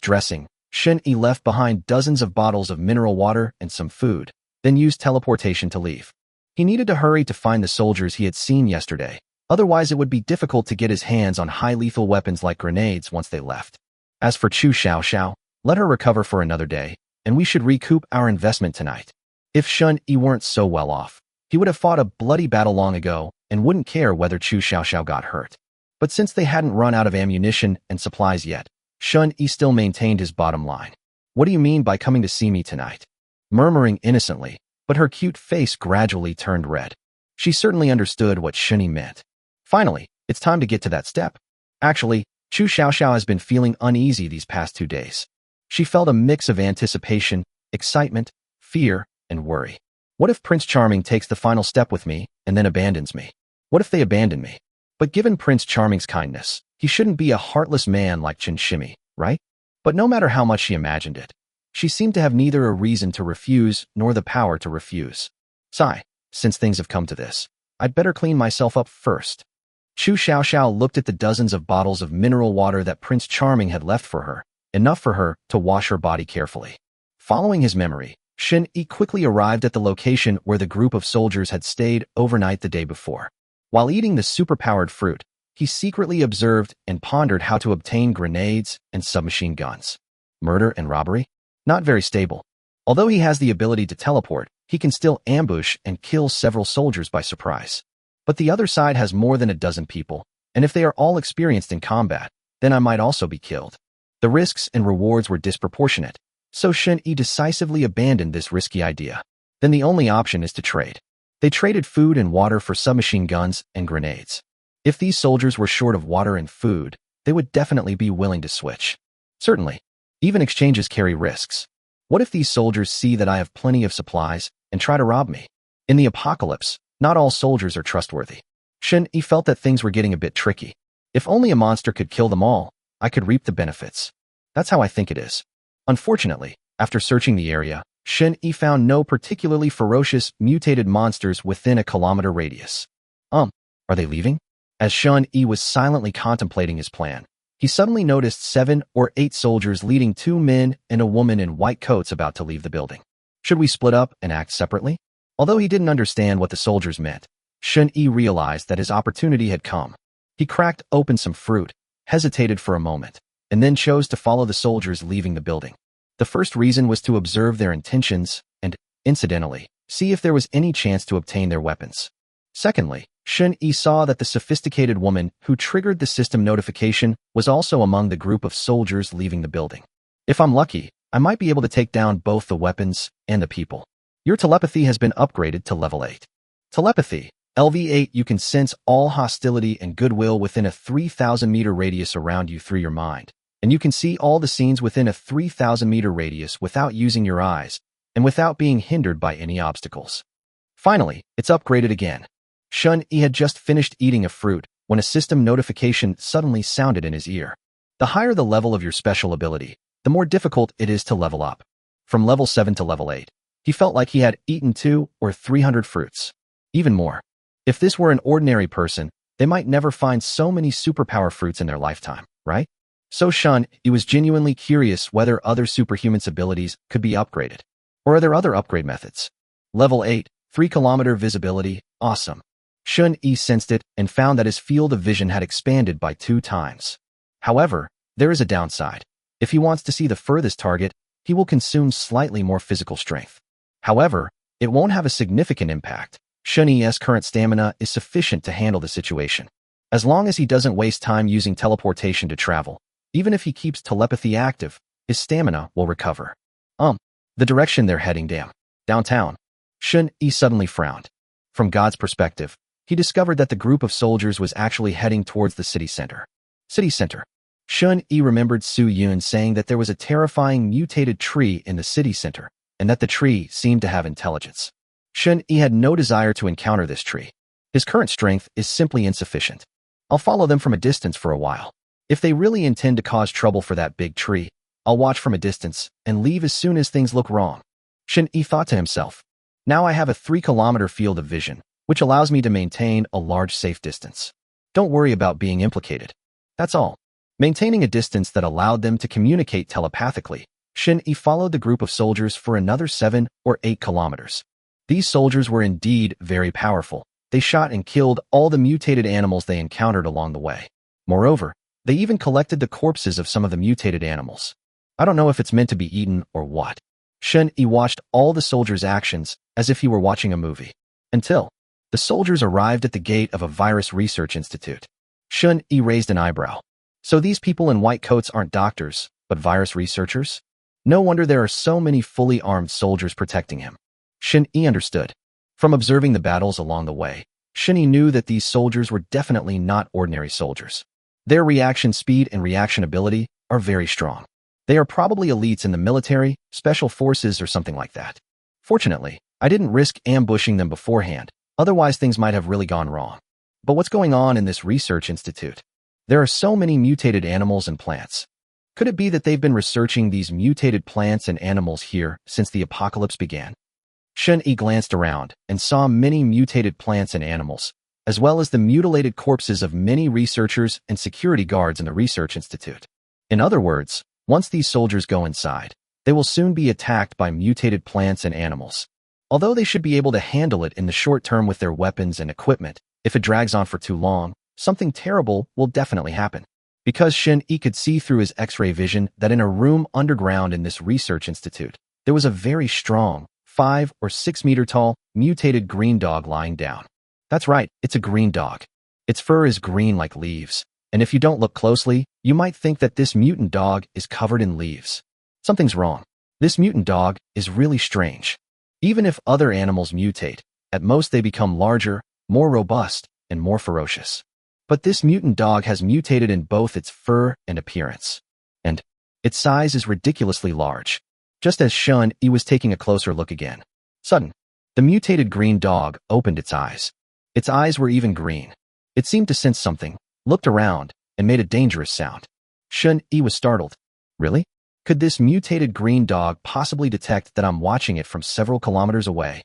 Dressing, Shin-Yi left behind dozens of bottles of mineral water and some food, then used teleportation to leave. He needed to hurry to find the soldiers he had seen yesterday. Otherwise, it would be difficult to get his hands on high-lethal weapons like grenades once they left. As for Chu Xiaoxiao, let her recover for another day, and we should recoup our investment tonight. If Shun-Yi weren't so well off, he would have fought a bloody battle long ago and wouldn't care whether Chu Xiaoxiao got hurt. But since they hadn't run out of ammunition and supplies yet, Shun-Yi still maintained his bottom line. What do you mean by coming to see me tonight? Murmuring innocently, but her cute face gradually turned red. She certainly understood what Shun-Yi meant. Finally, it's time to get to that step. Actually, Chu Xiaoxiao has been feeling uneasy these past 2 days. She felt a mix of anticipation, excitement, fear, and worry. What if Prince Charming takes the final step with me and then abandons me? What if they abandon me? But given Prince Charming's kindness, he shouldn't be a heartless man like Chen Shimi, right? But no matter how much she imagined it, she seemed to have neither a reason to refuse nor the power to refuse. Sigh, since things have come to this, I'd better clean myself up first. Chu Xiaoxiao looked at the dozens of bottles of mineral water that Prince Charming had left for her, enough for her to wash her body carefully. Following his memory, Shin-Yi quickly arrived at the location where the group of soldiers had stayed overnight the day before. While eating the superpowered fruit, he secretly observed and pondered how to obtain grenades and submachine guns. Murder and robbery? Not very stable. Although he has the ability to teleport, he can still ambush and kill several soldiers by surprise. But the other side has more than a dozen people, and if they are all experienced in combat, then I might also be killed. The risks and rewards were disproportionate, so Shin-Yi decisively abandoned this risky idea. Then the only option is to trade. They traded food and water for submachine guns and grenades. If these soldiers were short of water and food, they would definitely be willing to switch. Certainly, even exchanges carry risks. What if these soldiers see that I have plenty of supplies and try to rob me? In the apocalypse, not all soldiers are trustworthy. Shin-Yi felt that things were getting a bit tricky. If only a monster could kill them all, I could reap the benefits. That's how I think it is. Unfortunately, after searching the area, Shin-Yi found no particularly ferocious, mutated monsters within a kilometer radius. Are they leaving? As Shin-Yi was silently contemplating his plan, he suddenly noticed 7 or 8 soldiers leading 2 men and a woman in white coats about to leave the building. Should we split up and act separately? Although he didn't understand what the soldiers meant, Shin-Yi realized that his opportunity had come. He cracked open some fruit, hesitated for a moment, and then chose to follow the soldiers leaving the building. The first reason was to observe their intentions and, incidentally, see if there was any chance to obtain their weapons. Secondly, Shin-Yi saw that the sophisticated woman who triggered the system notification was also among the group of soldiers leaving the building. If I'm lucky, I might be able to take down both the weapons and the people. Your telepathy has been upgraded to level 8. Telepathy, LV8, you can sense all hostility and goodwill within a 3,000-meter radius around you through your mind, and you can see all the scenes within a 3,000-meter radius without using your eyes and without being hindered by any obstacles. Finally, it's upgraded again. Shun-Yi had just finished eating a fruit when a system notification suddenly sounded in his ear. The higher the level of your special ability, the more difficult it is to level up. From level 7 to level 8, he felt like he had eaten 200 or 300 fruits. Even more. If this were an ordinary person, they might never find so many superpower fruits in their lifetime, right? So Shun-Yi was genuinely curious whether other superhuman's abilities could be upgraded. Or are there other upgrade methods? Level 8, 3-kilometer visibility, awesome. Shun-Yi sensed it and found that his field of vision had expanded by 2 times. However, there is a downside. If he wants to see the furthest target, he will consume slightly more physical strength. However, it won't have a significant impact. Shun-Yi's current stamina is sufficient to handle the situation. As long as he doesn't waste time using teleportation to travel, even if he keeps telepathy active, his stamina will recover. The direction they're heading downtown. Shun-Yi suddenly frowned. From God's perspective, he discovered that the group of soldiers was actually heading towards the city center. Shun-Yi remembered Su Yun saying that there was a terrifying mutated tree in the city center, and that the tree seemed to have intelligence. Shun-Yi had no desire to encounter this tree. His current strength is simply insufficient. I'll follow them from a distance for a while. If they really intend to cause trouble for that big tree, I'll watch from a distance and leave as soon as things look wrong. Shun-Yi thought to himself. Now I have a 3-kilometer field of vision, which allows me to maintain a large safe distance. Don't worry about being implicated. That's all. Maintaining a distance that allowed them to communicate telepathically, Shun-Yi followed the group of soldiers for another 7 or 8 kilometers. These soldiers were indeed very powerful. They shot and killed all the mutated animals they encountered along the way. Moreover, they even collected the corpses of some of the mutated animals. I don't know if it's meant to be eaten or what. Shun-Yi watched all the soldiers' actions as if he were watching a movie. Until the soldiers arrived at the gate of a virus research institute. Shun-Yi raised an eyebrow. So these people in white coats aren't doctors, but virus researchers? No wonder there are so many fully armed soldiers protecting him. Shun-Yi understood. From observing the battles along the way, Shun-Yi knew that these soldiers were definitely not ordinary soldiers. Their reaction speed and reaction ability are very strong. They are probably elites in the military, special forces, or something like that. Fortunately, I didn't risk ambushing them beforehand, otherwise things might have really gone wrong. But what's going on in this research institute? There are so many mutated animals and plants. Could it be that they've been researching these mutated plants and animals here since the apocalypse began? Shun-Yi glanced around and saw many mutated plants and animals, as well as the mutilated corpses of many researchers and security guards in the research institute. In other words, once these soldiers go inside, they will soon be attacked by mutated plants and animals. Although they should be able to handle it in the short term with their weapons and equipment, if it drags on for too long, something terrible will definitely happen. Because Shun-Yi could see through his X-ray vision that in a room underground in this research institute, there was a very strong, 5 or 6 meter tall, mutated green dog lying down. That's right, it's a green dog. Its fur is green like leaves, and if you don't look closely, you might think that this mutant dog is covered in leaves. Something's wrong. This mutant dog is really strange. Even if other animals mutate, at most they become larger, more robust, and more ferocious. But this mutant dog has mutated in both its fur and appearance. And its size is ridiculously large. Just as Shun-Yi was taking a closer look again. Sudden, the mutated green dog opened its eyes. Its eyes were even green. It seemed to sense something, looked around, and made a dangerous sound. Shun-Yi was startled. Really? Could this mutated green dog possibly detect that I'm watching it from several kilometers away?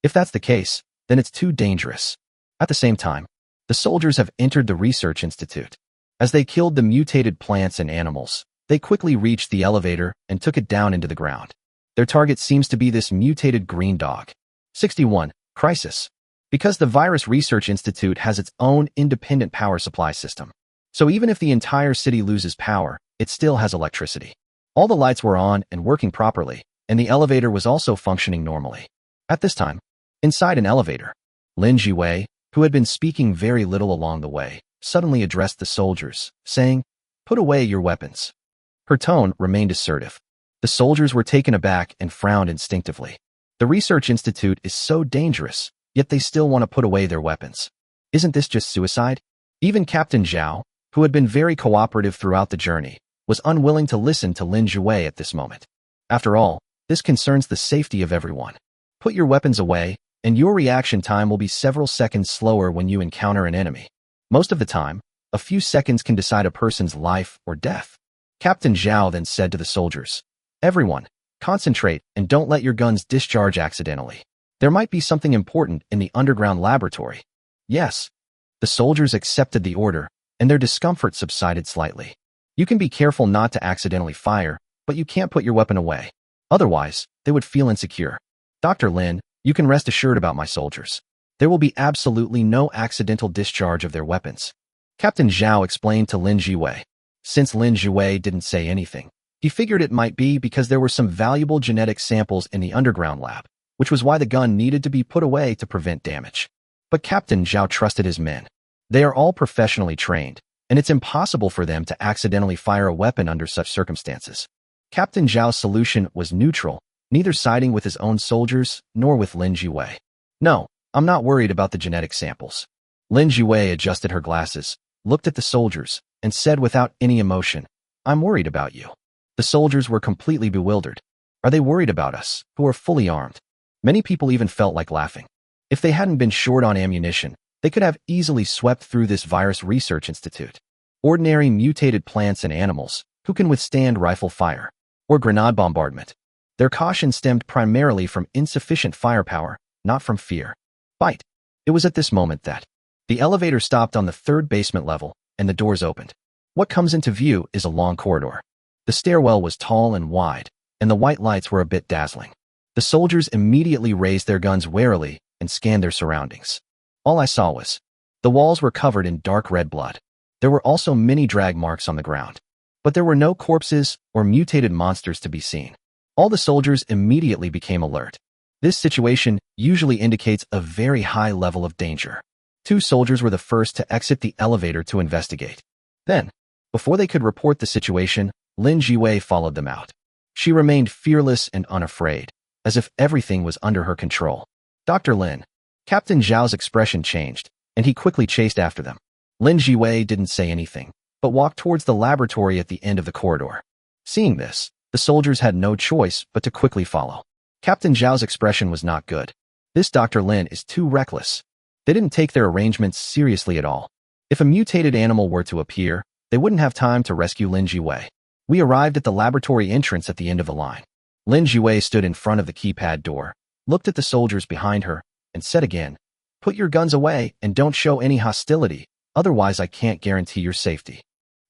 If that's the case, then it's too dangerous. At the same time, the soldiers have entered the research institute. As they killed the mutated plants and animals, they quickly reached the elevator and took it down into the ground. Their target seems to be this mutated green dog. 61. Crisis. Because the Virus Research Institute has its own independent power supply system. So even if the entire city loses power, it still has electricity. All the lights were on and working properly, and the elevator was also functioning normally. At this time, inside an elevator, Lin Jiwei, who had been speaking very little along the way, suddenly addressed the soldiers, saying, "Put away your weapons." Her tone remained assertive. The soldiers were taken aback and frowned instinctively. The research institute is so dangerous, yet they still want to put away their weapons. Isn't this just suicide? Even Captain Zhao, who had been very cooperative throughout the journey, was unwilling to listen to Lin Jue at this moment. After all, this concerns the safety of everyone. Put your weapons away, and your reaction time will be several seconds slower when you encounter an enemy. Most of the time, a few seconds can decide a person's life or death. Captain Zhao then said to the soldiers, "Everyone, concentrate and don't let your guns discharge accidentally. There might be something important in the underground laboratory." Yes. The soldiers accepted the order, and their discomfort subsided slightly. You can be careful not to accidentally fire, but you can't put your weapon away. Otherwise, they would feel insecure. Dr. Lin, you can rest assured about my soldiers. There will be absolutely no accidental discharge of their weapons. Captain Zhao explained to Lin Jue. Since Lin Jue didn't say anything, he figured it might be because there were some valuable genetic samples in the underground lab, which was why the gun needed to be put away to prevent damage. But Captain Zhao trusted his men. They are all professionally trained, and it's impossible for them to accidentally fire a weapon under such circumstances. Captain Zhao's solution was neutral, neither siding with his own soldiers nor with Lin Jue. "No, I'm not worried about the genetic samples." Lin Jue adjusted her glasses, looked at the soldiers, and said without any emotion, "I'm worried about you." The soldiers were completely bewildered. Are they worried about us, who are fully armed? Many people even felt like laughing. If they hadn't been short on ammunition, they could have easily swept through this virus research institute. Ordinary mutated plants and animals, who can withstand rifle fire or grenade bombardment. Their caution stemmed primarily from insufficient firepower, not from fear. Fight. It was at this moment that the elevator stopped on the third basement level, and the doors opened. What comes into view is a long corridor. The stairwell was tall and wide, and the white lights were a bit dazzling. The soldiers immediately raised their guns warily and scanned their surroundings. All I saw was the walls were covered in dark red blood. There were also many drag marks on the ground, but there were no corpses or mutated monsters to be seen. All the soldiers immediately became alert. This situation usually indicates a very high level of danger. Two soldiers were the first to exit the elevator to investigate. Then, before they could report the situation, Lin Jue followed them out. She remained fearless and unafraid, as if everything was under her control. "Dr. Lin." Captain Zhao's expression changed, and he quickly chased after them. Lin Jue didn't say anything, but walked towards the laboratory at the end of the corridor. Seeing this, the soldiers had no choice but to quickly follow. Captain Zhao's expression was not good. This Dr. Lin is too reckless. They didn't take their arrangements seriously at all. If a mutated animal were to appear, they wouldn't have time to rescue Lin Jue. We arrived at the laboratory entrance at the end of the line. Lin Jue stood in front of the keypad door, looked at the soldiers behind her, and said again, "Put your guns away and don't show any hostility, otherwise I can't guarantee your safety."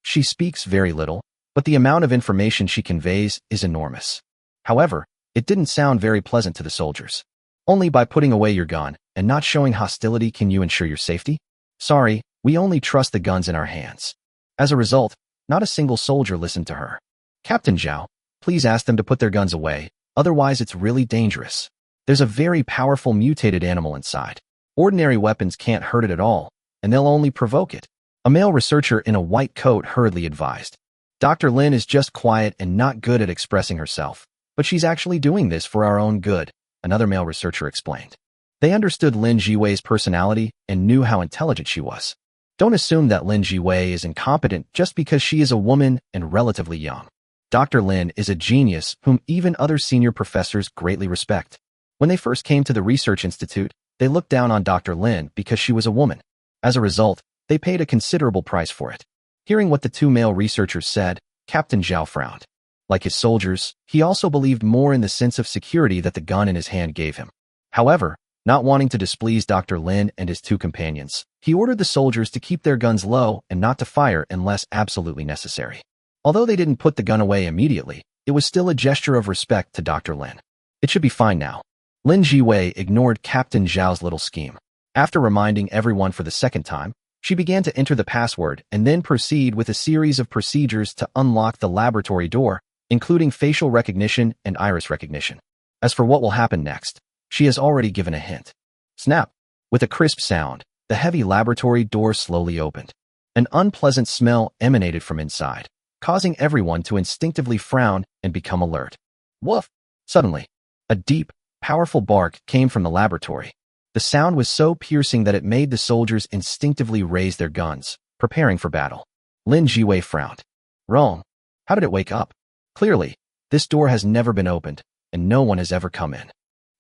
She speaks very little, but the amount of information she conveys is enormous. However, it didn't sound very pleasant to the soldiers. Only by putting away your gun and not showing hostility can you ensure your safety? Sorry, we only trust the guns in our hands. As a result, not a single soldier listened to her. "Captain Zhao, please ask them to put their guns away, otherwise it's really dangerous. There's a very powerful mutated animal inside. Ordinary weapons can't hurt it at all, and they'll only provoke it," a male researcher in a white coat hurriedly advised. "Dr. Lin is just quiet and not good at expressing herself, but she's actually doing this for our own good," another male researcher explained. They understood Lin Jiwei's personality and knew how intelligent she was. Don't assume that Lin Jiwei is incompetent just because she is a woman and relatively young. Dr. Lin is a genius whom even other senior professors greatly respect. When they first came to the research institute, they looked down on Dr. Lin because she was a woman. As a result, they paid a considerable price for it. Hearing what the two male researchers said, Captain Zhao frowned. Like his soldiers, he also believed more in the sense of security that the gun in his hand gave him. However, not wanting to displease Dr. Lin and his two companions, he ordered the soldiers to keep their guns low and not to fire unless absolutely necessary. Although they didn't put the gun away immediately, it was still a gesture of respect to Dr. Lin. It should be fine now. Lin Jiwei ignored Captain Zhao's little scheme. After reminding everyone for the second time, she began to enter the password and then proceed with a series of procedures to unlock the laboratory door, including facial recognition and iris recognition. As for what will happen next, she has already given a hint. Snap! With a crisp sound, the heavy laboratory door slowly opened. An unpleasant smell emanated from inside, causing everyone to instinctively frown and become alert. Woof! Suddenly, a deep, powerful bark came from the laboratory. The sound was so piercing that it made the soldiers instinctively raise their guns, preparing for battle. Lin Jiwei frowned. Wrong. How did it wake up? Clearly, this door has never been opened, and no one has ever come in.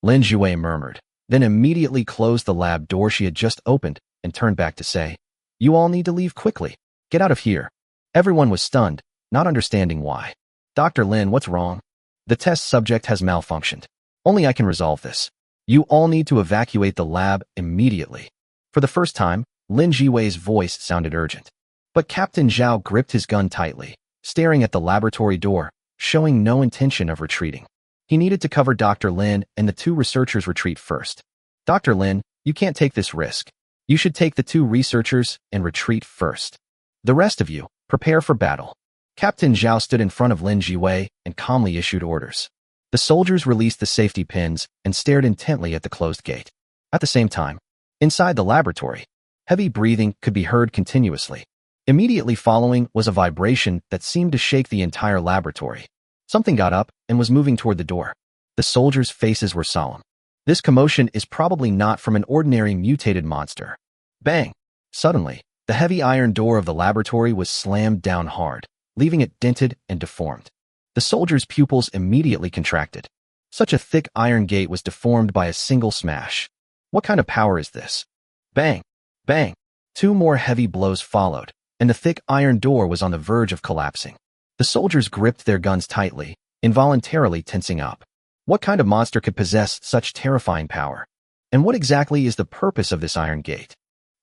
Lin Jiwei murmured, then immediately closed the lab door she had just opened and turned back to say, You all need to leave quickly. Get out of here. Everyone was stunned, not understanding why. Dr. Lin, what's wrong? The test subject has malfunctioned. Only I can resolve this. You all need to evacuate the lab immediately. For the first time, Lin Jiwei's voice sounded urgent. But Captain Zhao gripped his gun tightly, staring at the laboratory door, showing no intention of retreating. He needed to cover Dr. Lin and the two researchers retreat first. Dr. Lin, you can't take this risk. You should take the two researchers and retreat first. The rest of you, prepare for battle. Captain Zhao stood in front of Lin Jiwei and calmly issued orders. The soldiers released the safety pins and stared intently at the closed gate. At the same time, inside the laboratory, heavy breathing could be heard continuously. Immediately following was a vibration that seemed to shake the entire laboratory. Something got up and was moving toward the door. The soldiers' faces were solemn. This commotion is probably not from an ordinary mutated monster. Bang! Suddenly, the heavy iron door of the laboratory was slammed down hard, leaving it dented and deformed. The soldiers' pupils immediately contracted. Such a thick iron gate was deformed by a single smash. What kind of power is this? Bang! Bang! Two more heavy blows followed, and the thick iron door was on the verge of collapsing. The soldiers gripped their guns tightly, involuntarily tensing up. What kind of monster could possess such terrifying power? And what exactly is the purpose of this iron gate?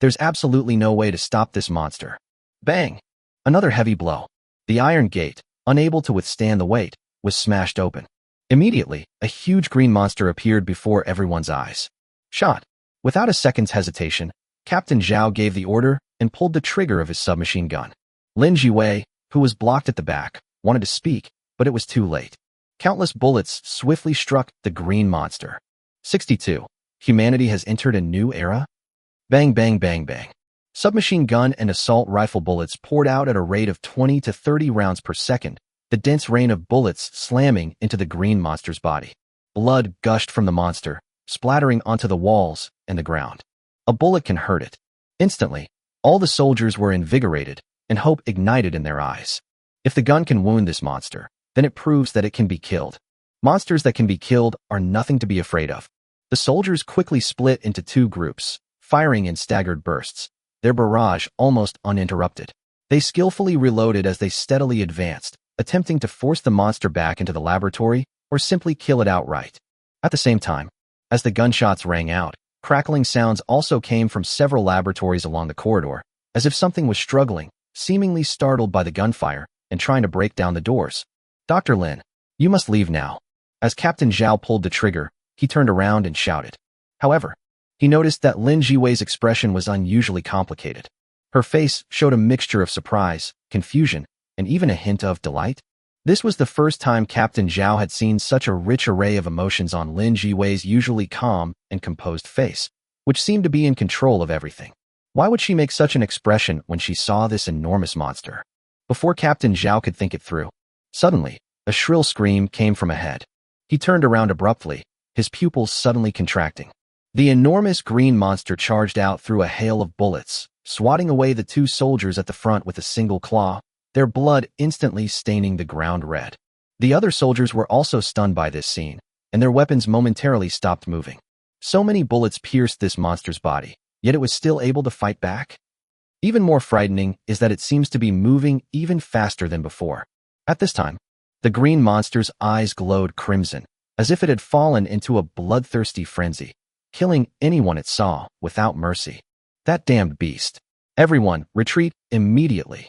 There's absolutely no way to stop this monster. Bang! Another heavy blow. The iron gate, unable to withstand the weight, was smashed open. Immediately, a huge green monster appeared before everyone's eyes. Shot! Without a second's hesitation, Captain Zhao gave the order and pulled the trigger of his submachine gun. Lin Jiwei, who was blocked at the back, wanted to speak, but it was too late. Countless bullets swiftly struck the green monster. 62. Humanity has entered a new era? Bang, bang, bang, bang. Submachine gun and assault rifle bullets poured out at a rate of 20 to 30 rounds per second, the dense rain of bullets slamming into the green monster's body. Blood gushed from the monster, splattering onto the walls and the ground. A bullet can hurt it. Instantly, all the soldiers were invigorated, and hope ignited in their eyes. If the gun can wound this monster, then it proves that it can be killed. Monsters that can be killed are nothing to be afraid of. The soldiers quickly split into two groups, firing in staggered bursts, their barrage almost uninterrupted. They skillfully reloaded as they steadily advanced, attempting to force the monster back into the laboratory or simply kill it outright. At the same time, as the gunshots rang out, crackling sounds also came from several laboratories along the corridor, as if something was struggling, seemingly startled by the gunfire, and trying to break down the doors. Dr. Lin, you must leave now. As Captain Zhao pulled the trigger, he turned around and shouted. However, he noticed that Lin Jiwei's expression was unusually complicated. Her face showed a mixture of surprise, confusion, and even a hint of delight. This was the first time Captain Zhao had seen such a rich array of emotions on Lin Jiwei's usually calm and composed face, which seemed to be in control of everything. Why would she make such an expression when she saw this enormous monster? Before Captain Zhao could think it through, suddenly, a shrill scream came from ahead. He turned around abruptly, his pupils suddenly contracting. The enormous green monster charged out through a hail of bullets, swatting away the two soldiers at the front with a single claw, their blood instantly staining the ground red. The other soldiers were also stunned by this scene, and their weapons momentarily stopped moving. So many bullets pierced this monster's body, yet it was still able to fight back. Even more frightening is that it seems to be moving even faster than before. At this time, the green monster's eyes glowed crimson, as if it had fallen into a bloodthirsty frenzy, killing anyone it saw without mercy. That damned beast. Everyone, retreat immediately.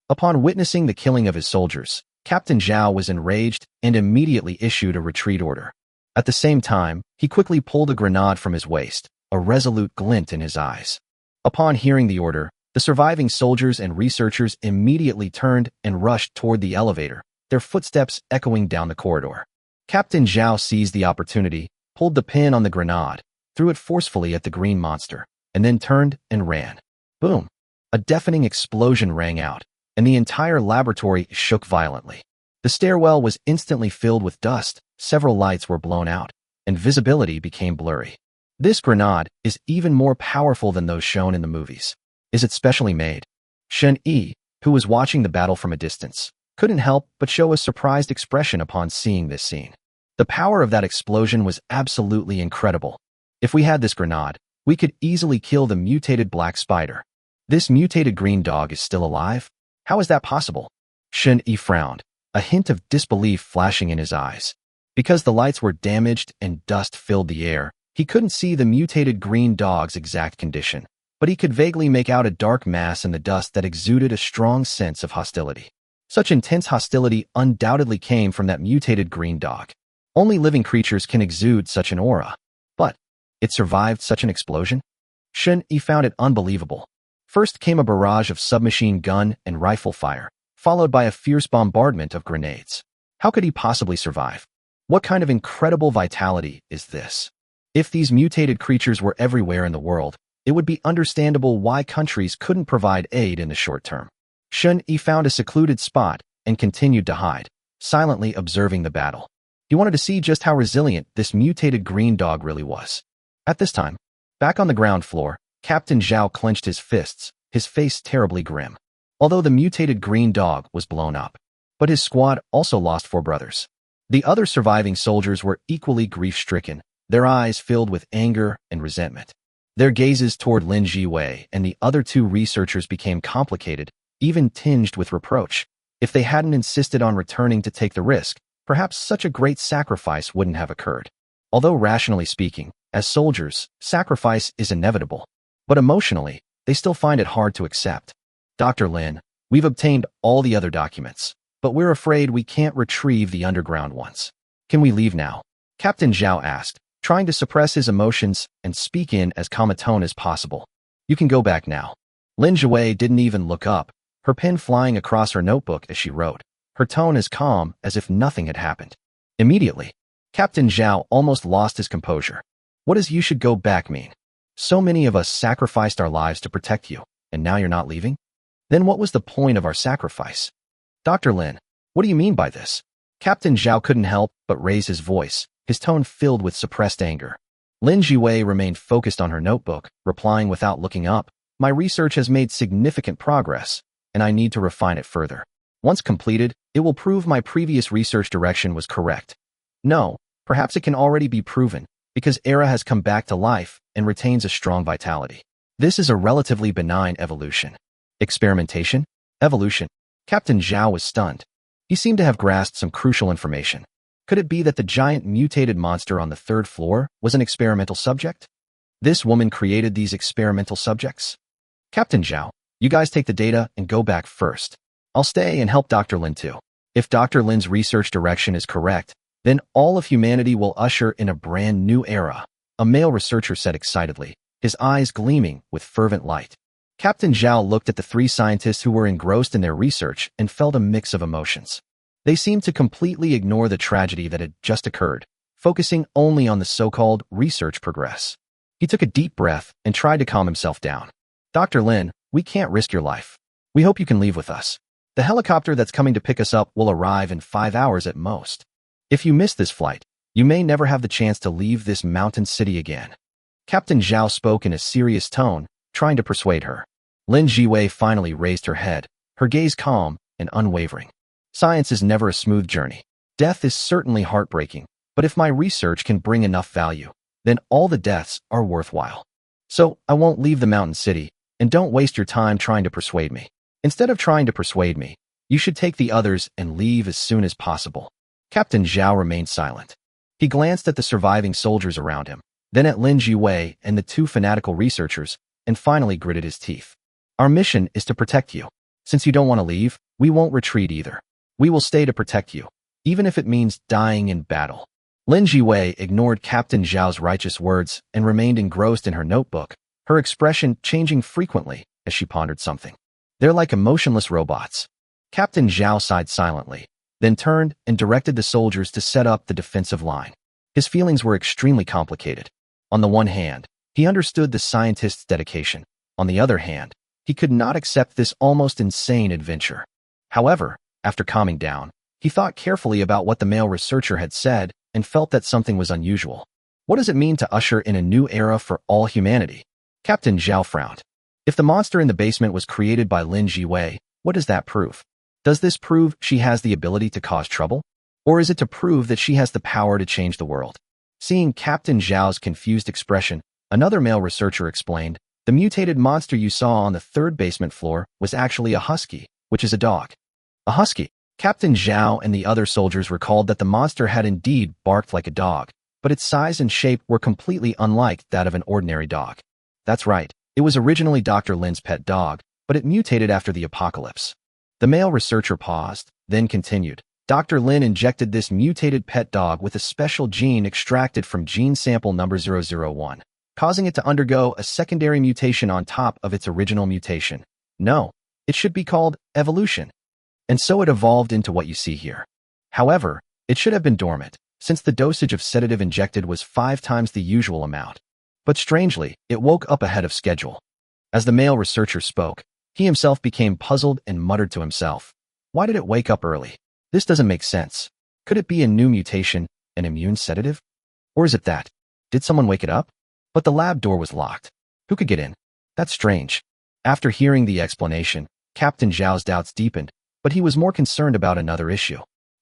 Upon witnessing the killing of his soldiers, Captain Zhao was enraged and immediately issued a retreat order. At the same time, he quickly pulled a grenade from his waist, a resolute glint in his eyes. Upon hearing the order, the surviving soldiers and researchers immediately turned and rushed toward the elevator, their footsteps echoing down the corridor. Captain Zhao seized the opportunity, pulled the pin on the grenade, threw it forcefully at the green monster, and then turned and ran. Boom! A deafening explosion rang out, and the entire laboratory shook violently. The stairwell was instantly filled with dust, several lights were blown out, and visibility became blurry. This grenade is even more powerful than those shown in the movies. Is it specially made? Shen Yi, who was watching the battle from a distance, couldn't help but show a surprised expression upon seeing this scene. The power of that explosion was absolutely incredible. If we had this grenade, we could easily kill the mutated black spider. This mutated green dog is still alive? How is that possible? Shen Yi frowned, a hint of disbelief flashing in his eyes. Because the lights were damaged and dust filled the air, he couldn't see the mutated green dog's exact condition, but he could vaguely make out a dark mass in the dust that exuded a strong sense of hostility. Such intense hostility undoubtedly came from that mutated green dog. Only living creatures can exude such an aura. But it survived such an explosion? Shen Yi found it unbelievable. First came a barrage of submachine gun and rifle fire, followed by a fierce bombardment of grenades. How could he possibly survive? What kind of incredible vitality is this? If these mutated creatures were everywhere in the world, it would be understandable why countries couldn't provide aid in the short term. Shen Yi found a secluded spot and continued to hide, silently observing the battle. He wanted to see just how resilient this mutated green dog really was. At this time, back on the ground floor, Captain Zhao clenched his fists, his face terribly grim. Although the mutated green dog was blown up, but his squad also lost 4 brothers. The other surviving soldiers were equally grief-stricken, their eyes filled with anger and resentment. Their gazes toward Lin Jiwei and the other 2 researchers became complicated, even tinged with reproach. If they hadn't insisted on returning to take the risk, perhaps such a great sacrifice wouldn't have occurred. Although rationally speaking, as soldiers, sacrifice is inevitable. But emotionally, they still find it hard to accept. Dr. Lin, we've obtained all the other documents, but we're afraid we can't retrieve the underground ones. Can we leave now? Captain Zhao asked, trying to suppress his emotions and speak in as calm a tone as possible. You can go back now. Lin Jiwei didn't even look up, her pen flying across her notebook as she wrote, her tone as calm as if nothing had happened. Immediately, Captain Zhao almost lost his composure. What does "you should go back" mean? So many of us sacrificed our lives to protect you, and now you're not leaving? Then what was the point of our sacrifice? Dr. Lin, what do you mean by this? Captain Zhao couldn't help but raise his voice, his tone filled with suppressed anger. Lin Jiwei remained focused on her notebook, replying without looking up, my research has made significant progress, and I need to refine it further. Once completed, it will prove my previous research direction was correct. No, perhaps it can already be proven, because Era has come back to life and retains a strong vitality. This is a relatively benign evolution. Experimentation? Evolution? Captain Zhao was stunned. He seemed to have grasped some crucial information. Could it be that the giant mutated monster on the 3rd floor was an experimental subject? This woman created these experimental subjects? Captain Zhao, you guys take the data and go back first. I'll stay and help Dr. Lin too. If Dr. Lin's research direction is correct, then all of humanity will usher in a brand new era, a male researcher said excitedly, his eyes gleaming with fervent light. Captain Zhao looked at the 3 scientists who were engrossed in their research and felt a mix of emotions. They seemed to completely ignore the tragedy that had just occurred, focusing only on the so-called research progress. He took a deep breath and tried to calm himself down. Dr. Lin, we can't risk your life. We hope you can leave with us. The helicopter that's coming to pick us up will arrive in 5 hours at most. If you miss this flight, you may never have the chance to leave this mountain city again. Captain Zhao spoke in a serious tone, trying to persuade her. Lin Jiwei finally raised her head, her gaze calm and unwavering. Science is never a smooth journey. Death is certainly heartbreaking, but if my research can bring enough value, then all the deaths are worthwhile. So I won't leave the mountain city, and don't waste your time trying to persuade me. Instead of trying to persuade me, you should take the others and leave as soon as possible. Captain Zhao remained silent. He glanced at the surviving soldiers around him, then at Lin Jiwei and the 2 fanatical researchers, and finally gritted his teeth. Our mission is to protect you. Since you don't want to leave, we won't retreat either. We will stay to protect you, even if it means dying in battle. Lin Jiwei ignored Captain Zhao's righteous words and remained engrossed in her notebook, her expression changing frequently as she pondered something. They're like emotionless robots. Captain Zhao sighed silently, then turned and directed the soldiers to set up the defensive line. His feelings were extremely complicated. On the one hand, he understood the scientist's dedication. On the other hand, he could not accept this almost insane adventure. However, after calming down, he thought carefully about what the male researcher had said and felt that something was unusual. What does it mean to usher in a new era for all humanity? Captain Zhao frowned. If the monster in the basement was created by Lin Jiwei, what does that prove? Does this prove she has the ability to cause trouble? Or is it to prove that she has the power to change the world? Seeing Captain Zhao's confused expression, another male researcher explained, the mutated monster you saw on the third basement floor was actually a husky, which is a dog. A husky. Captain Zhao and the other soldiers recalled that the monster had indeed barked like a dog, but its size and shape were completely unlike that of an ordinary dog. That's right, it was originally Dr. Lin's pet dog, but it mutated after the apocalypse. The male researcher paused, then continued. Dr. Lin injected this mutated pet dog with a special gene extracted from gene sample number 001, causing it to undergo a secondary mutation on top of its original mutation. No, it should be called evolution. And so it evolved into what you see here. However, it should have been dormant, since the dosage of sedative injected was 5 times the usual amount. But strangely, it woke up ahead of schedule. As the male researcher spoke, he himself became puzzled and muttered to himself. Why did it wake up early? This doesn't make sense. Could it be a new mutation, an immune sedative? Or is it that? Did someone wake it up? But the lab door was locked. Who could get in? That's strange. After hearing the explanation, Captain Zhao's doubts deepened, but he was more concerned about another issue.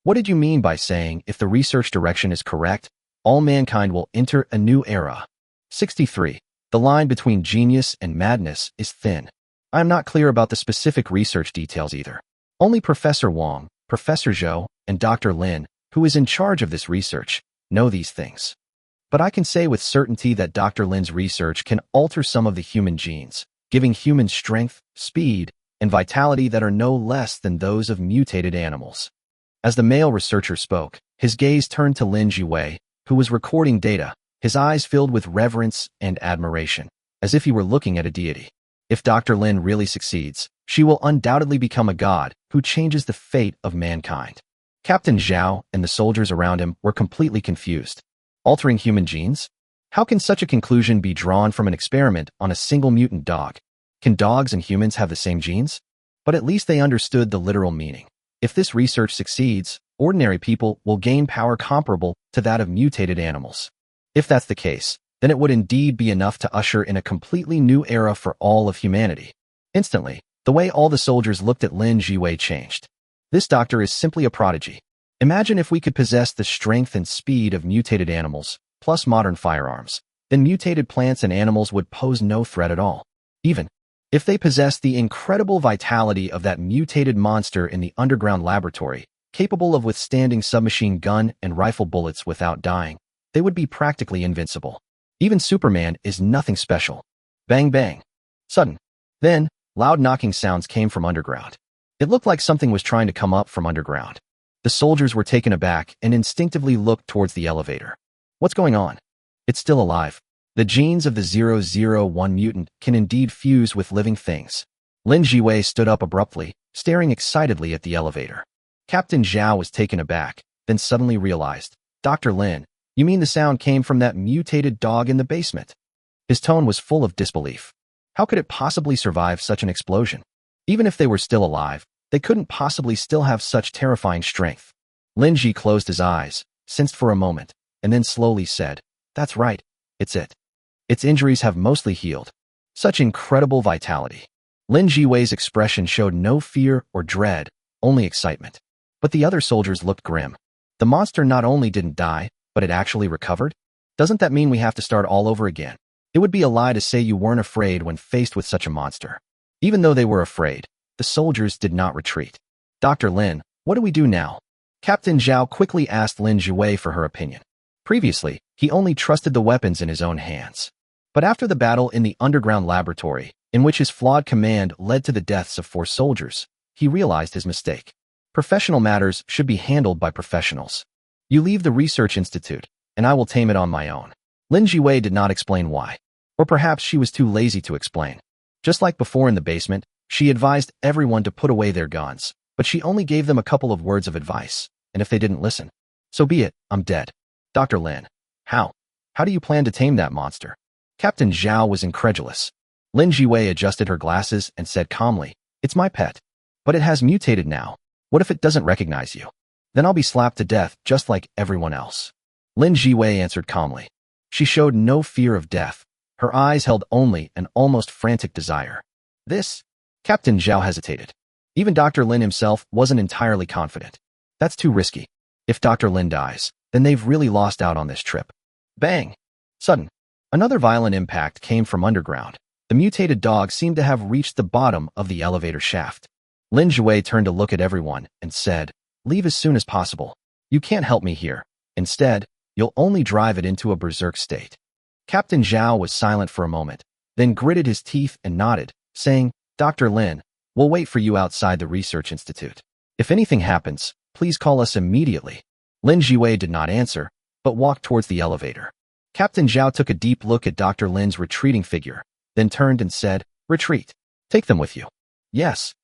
What did you mean by saying, if the research direction is correct, all mankind will enter a new era? 63. The line between genius and madness is thin. I am not clear about the specific research details either. Only Professor Wang, Professor Zhou, and Dr. Lin, who is in charge of this research, know these things. But I can say with certainty that Dr. Lin's research can alter some of the human genes, giving humans strength, speed, and vitality that are no less than those of mutated animals. As the male researcher spoke, his gaze turned to Lin Jiwei, who was recording data, his eyes filled with reverence and admiration, as if he were looking at a deity. If Dr. Lin really succeeds, she will undoubtedly become a god who changes the fate of mankind. Captain Zhao and the soldiers around him were completely confused. Altering human genes? How can such a conclusion be drawn from an experiment on a single mutant dog? Can dogs and humans have the same genes? But at least they understood the literal meaning. If this research succeeds, ordinary people will gain power comparable to that of mutated animals. If that's the case, then it would indeed be enough to usher in a completely new era for all of humanity. Instantly, the way all the soldiers looked at Lin Jiwei changed. This doctor is simply a prodigy. Imagine if we could possess the strength and speed of mutated animals, plus modern firearms, then mutated plants and animals would pose no threat at all. Even if they possessed the incredible vitality of that mutated monster in the underground laboratory, capable of withstanding submachine gun and rifle bullets without dying, they would be practically invincible. Even Superman is nothing special. Bang bang. Sudden. Then, loud knocking sounds came from underground. It looked like something was trying to come up from underground. The soldiers were taken aback and instinctively looked towards the elevator. What's going on? It's still alive. The genes of the 001 mutant can indeed fuse with living things. Lin Jiwei stood up abruptly, staring excitedly at the elevator. Captain Zhao was taken aback, then suddenly realized, Dr. Lin, you mean the sound came from that mutated dog in the basement? His tone was full of disbelief. How could it possibly survive such an explosion? Even if they were still alive, they couldn't possibly still have such terrifying strength. Lin Ji closed his eyes, sensed for a moment, and then slowly said, That's right, it's it. Its injuries have mostly healed. Such incredible vitality. Lin Jiwei's expression showed no fear or dread, only excitement. But the other soldiers looked grim. The monster not only didn't die, but it actually recovered? Doesn't that mean we have to start all over again? It would be a lie to say you weren't afraid when faced with such a monster. Even though they were afraid, the soldiers did not retreat. Dr. Lin, what do we do now? Captain Zhao quickly asked Lin Jiwei for her opinion. Previously, he only trusted the weapons in his own hands. But after the battle in the underground laboratory, in which his flawed command led to the deaths of 4 soldiers, he realized his mistake. Professional matters should be handled by professionals. You leave the research institute, and I will tame it on my own. Lin Jiwei did not explain why. Or perhaps she was too lazy to explain. Just like before in the basement, she advised everyone to put away their guns, but she only gave them a couple of words of advice, and if they didn't listen, so be it, I'm dead. Dr. Lin, how? How do you plan to tame that monster? Captain Zhao was incredulous. Lin Jiwei adjusted her glasses and said calmly, It's my pet. But it has mutated now. What if it doesn't recognize you? Then I'll be slapped to death just like everyone else. Lin Jiwei answered calmly. She showed no fear of death. Her eyes held only an almost frantic desire. This? Captain Zhao hesitated. Even Dr. Lin himself wasn't entirely confident. That's too risky. If Dr. Lin dies, then they've really lost out on this trip. Bang! Sudden. Another violent impact came from underground. The mutated dog seemed to have reached the bottom of the elevator shaft. Lin Jue turned to look at everyone and said, "Leave as soon as possible. You can't help me here. Instead, you'll only drive it into a berserk state." Captain Zhao was silent for a moment, then gritted his teeth and nodded, saying, "Dr. Lin, we'll wait for you outside the research institute. If anything happens, please call us immediately." Lin Jue did not answer, but walked towards the elevator. Captain Zhao took a deep look at Dr. Lin's retreating figure, then turned and said, "Retreat. Take them with you." Yes.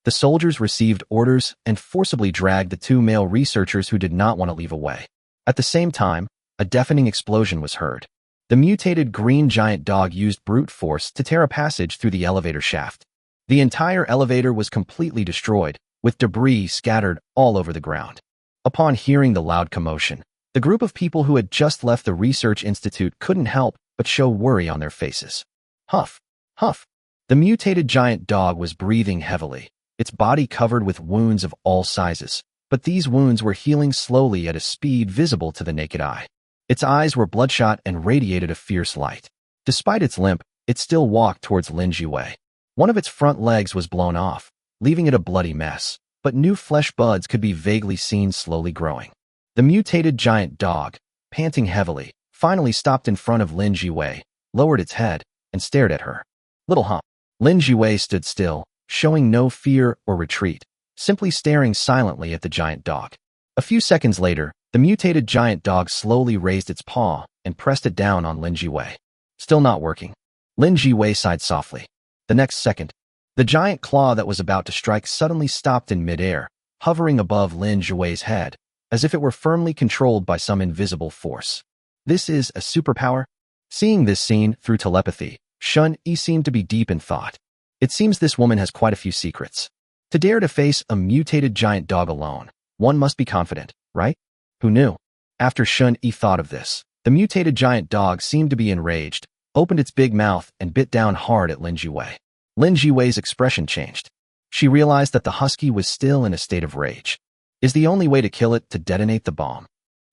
The soldiers received orders and forcibly dragged the two male researchers who did not want to leave away. At the same time, a deafening explosion was heard. The mutated green giant dog used brute force to tear a passage through the elevator shaft. The entire elevator was completely destroyed, with debris scattered all over the ground. Upon hearing the loud commotion, the group of people who had just left the research institute couldn't help but show worry on their faces. Huff, huff. The mutated giant dog was breathing heavily, its body covered with wounds of all sizes, but these wounds were healing slowly at a speed visible to the naked eye. Its eyes were bloodshot and radiated a fierce light. Despite its limp, it still walked towards Lin Jue. One of its front legs was blown off, leaving it a bloody mess, but new flesh buds could be vaguely seen slowly growing. The mutated giant dog, panting heavily, finally stopped in front of Lin Jue, lowered its head, and stared at her. Little hump. Lin Jue stood still, showing no fear or retreat, simply staring silently at the giant dog. A few seconds later, the mutated giant dog slowly raised its paw and pressed it down on Lin Jue. Still not working. Lin Jue sighed softly. The next second, the giant claw that was about to strike suddenly stopped in midair, hovering above Lin Jue's head, as if it were firmly controlled by some invisible force. This is a superpower? Seeing this scene through telepathy, Shun-Yi seemed to be deep in thought. It seems this woman has quite a few secrets. To dare to face a mutated giant dog alone, one must be confident, right? Who knew? After Shun-Yi thought of this, the mutated giant dog seemed to be enraged, opened its big mouth and bit down hard at Lin Jue. Lin Jue's expression changed. She realized that the husky was still in a state of rage. Is the only way to kill it to detonate the bomb?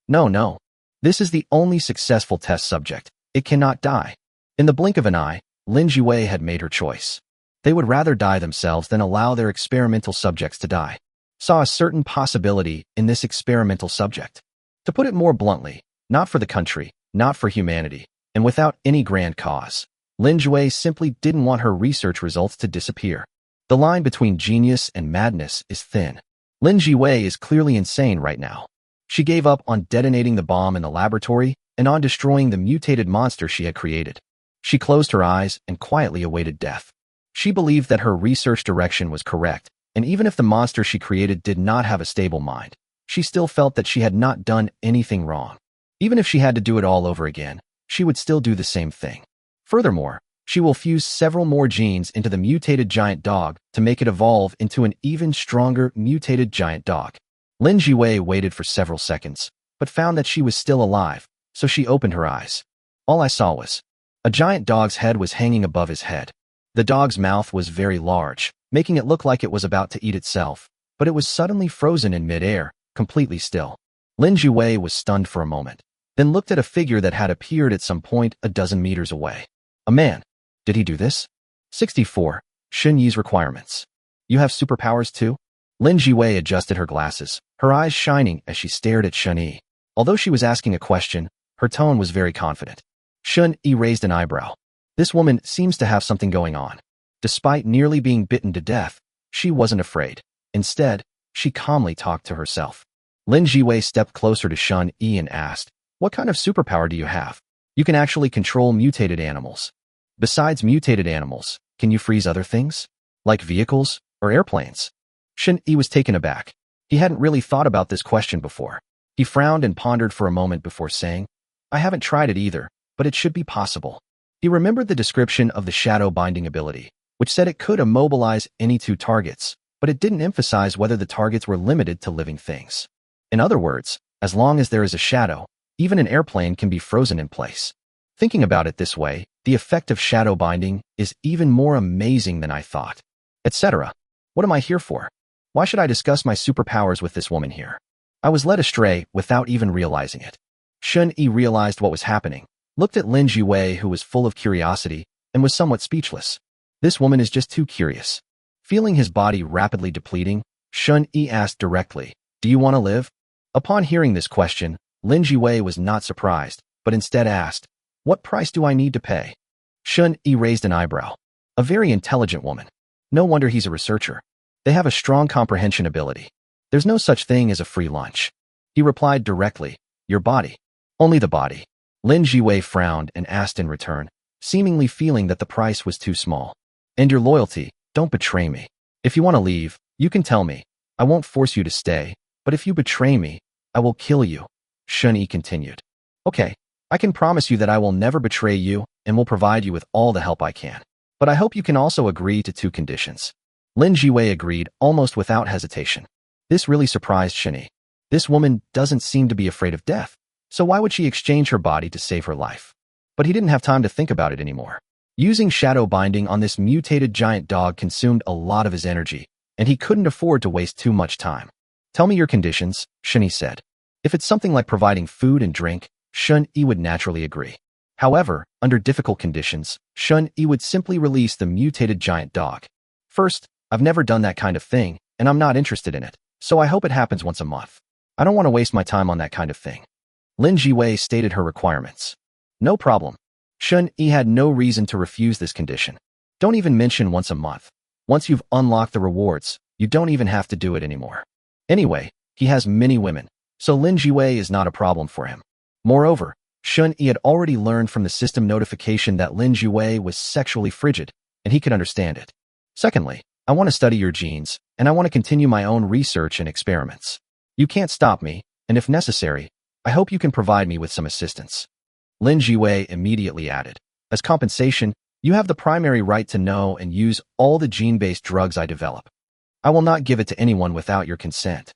No. This is the only successful test subject. It cannot die. In the blink of an eye, Lin Jue had made her choice. They would rather die themselves than allow their experimental subjects to die. Saw a certain possibility in this experimental subject. To put it more bluntly, not for the country, not for humanity, and without any grand cause, Lin Jue simply didn't want her research results to disappear. The line between genius and madness is thin. Lin Jue is clearly insane right now. She gave up on detonating the bomb in the laboratory and on destroying the mutated monster she had created. She closed her eyes and quietly awaited death. She believed that her research direction was correct, and even if the monster she created did not have a stable mind, she still felt that she had not done anything wrong. Even if she had to do it all over again, she would still do the same thing. Furthermore, she will fuse several more genes into the mutated giant dog to make it evolve into an even stronger mutated giant dog. Lin Jue waited for several seconds, but found that she was still alive, so she opened her eyes. All I saw was a giant dog's head was hanging above his head. The dog's mouth was very large, making it look like it was about to eat itself, but it was suddenly frozen in midair, completely still. Lin Jue was stunned for a moment, then looked at a figure that had appeared at some point a dozen meters away. A man. Did he do this? 64. Shun-Yi's requirements. You have superpowers too? Lin Jue adjusted her glasses, her eyes shining as she stared at Shun-Yi. Although she was asking a question, her tone was very confident. Shun-Yi raised an eyebrow. This woman seems to have something going on. Despite nearly being bitten to death, she wasn't afraid. Instead, she calmly talked to herself. Lin Jue stepped closer to Shun-Yi and asked, "What kind of superpower do you have? You can actually control mutated animals. Besides mutated animals, can you freeze other things? Like vehicles or airplanes?" Shun-Yi was taken aback. He hadn't really thought about this question before. He frowned and pondered for a moment before saying, "I haven't tried it either, but it should be possible." He remembered the description of the shadow binding ability, which said it could immobilize any two targets, but it didn't emphasize whether the targets were limited to living things. In other words, as long as there is a shadow, even an airplane can be frozen in place. Thinking about it this way, the effect of shadow binding is even more amazing than I thought. Etc. What am I here for? Why should I discuss my superpowers with this woman here? I was led astray without even realizing it. Shun-Yi realized what was happening, looked at Lin Jiwei, who was full of curiosity, and was somewhat speechless. This woman is just too curious. Feeling his body rapidly depleting, Shun-Yi asked directly, "Do you want to live?" Upon hearing this question, Lin Jiwei was not surprised, but instead asked, "What price do I need to pay?" Shun-Yi raised an eyebrow. A very intelligent woman. No wonder he's a researcher. They have a strong comprehension ability. There's no such thing as a free lunch. He replied directly, "Your body." "Only the body." Lin Jiwei frowned and asked in return, seemingly feeling that the price was too small. "And your loyalty, don't betray me. If you want to leave, you can tell me. I won't force you to stay, but if you betray me, I will kill you," Shun-Yi continued. "Okay, I can promise you that I will never betray you and will provide you with all the help I can. But I hope you can also agree to 2 conditions." Lin Jiwei agreed almost without hesitation. This really surprised Shun-Yi. This woman doesn't seem to be afraid of death, so why would she exchange her body to save her life? But he didn't have time to think about it anymore. Using shadow binding on this mutated giant dog consumed a lot of his energy, and he couldn't afford to waste too much time. "Tell me your conditions," Shun-Yi said. If it's something like providing food and drink, Shun-Yi would naturally agree. However, under difficult conditions, Shun-Yi would simply release the mutated giant dog. "First, I've never done that kind of thing, and I'm not interested in it, so I hope it happens once a month. I don't want to waste my time on that kind of thing." Lin Jiwei stated her requirements. "No problem." Shun-Yi had no reason to refuse this condition. Don't even mention once a month. Once you've unlocked the rewards, you don't even have to do it anymore. Anyway, he has many women, so Lin Jiwei is not a problem for him. Moreover, Shun-Yi had already learned from the system notification that Lin Jiwei was sexually frigid, and he could understand it. "Secondly, I want to study your genes, and I want to continue my own research and experiments. You can't stop me, and if necessary, I hope you can provide me with some assistance." Lin Jiwei immediately added, "As compensation, you have the primary right to know and use all the gene-based drugs I develop. I will not give it to anyone without your consent.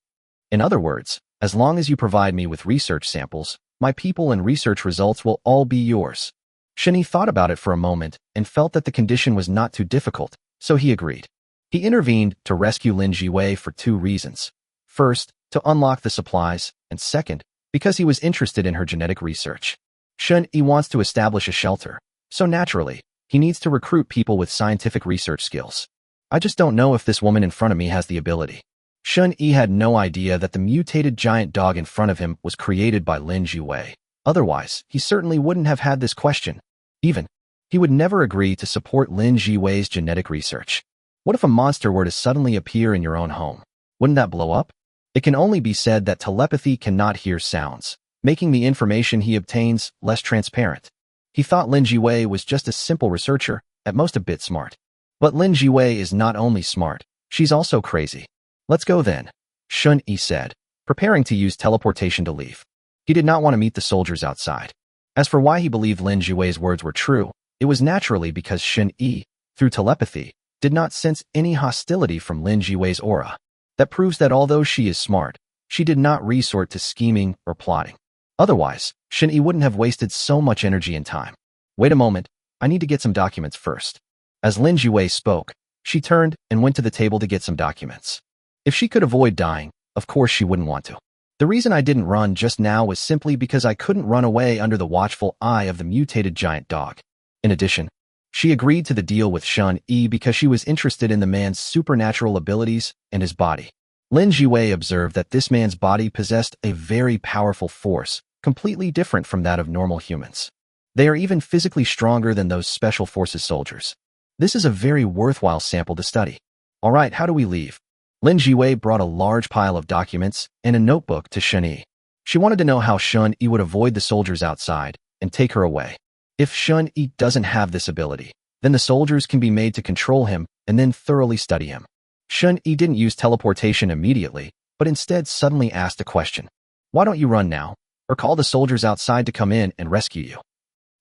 In other words, as long as you provide me with research samples, my people and research results will all be yours." Shun-Yi thought about it for a moment and felt that the condition was not too difficult, so he agreed. He intervened to rescue Lin Jiwei for 2 reasons. First, to unlock the supplies, and second, because he was interested in her genetic research. Shun-Yi wants to establish a shelter, so naturally, he needs to recruit people with scientific research skills. I just don't know if this woman in front of me has the ability. Shun-Yi had no idea that the mutated giant dog in front of him was created by Lin Jiwei. Otherwise, he certainly wouldn't have had this question. Even, he would never agree to support Lin Jiwei's genetic research. What if a monster were to suddenly appear in your own home? Wouldn't that blow up? It can only be said that telepathy cannot hear sounds, making the information he obtains less transparent. He thought Lin Jiwei was just a simple researcher, at most a bit smart. But Lin Jiwei is not only smart, she's also crazy. "Let's go then," Shun-Yi said, preparing to use teleportation to leave. He did not want to meet the soldiers outside. As for why he believed Lin Jiwei's words were true, it was naturally because Shun-Yi, through telepathy, did not sense any hostility from Lin Jiwei's aura. That proves that although she is smart, she did not resort to scheming or plotting. Otherwise, Shun-Yi wouldn't have wasted so much energy and time. "Wait a moment, I need to get some documents first." As Lin Jiwei spoke, she turned and went to the table to get some documents. If she could avoid dying, of course she wouldn't want to. "The reason I didn't run just now was simply because I couldn't run away under the watchful eye of the mutated giant dog." In addition, she agreed to the deal with Shun-Yi because she was interested in the man's supernatural abilities and his body. Lin Jiwei observed that this man's body possessed a very powerful force, completely different from that of normal humans. They are even physically stronger than those special forces soldiers. This is a very worthwhile sample to study. "All right, how do we leave?" Lin Jiwei brought a large pile of documents and a notebook to Shun-Yi. She wanted to know how Shun-Yi would avoid the soldiers outside and take her away. If Shun-Yi doesn't have this ability, then the soldiers can be made to control him and then thoroughly study him. Shun-Yi didn't use teleportation immediately, but instead suddenly asked a question. "Why don't you run now, or call the soldiers outside to come in and rescue you?"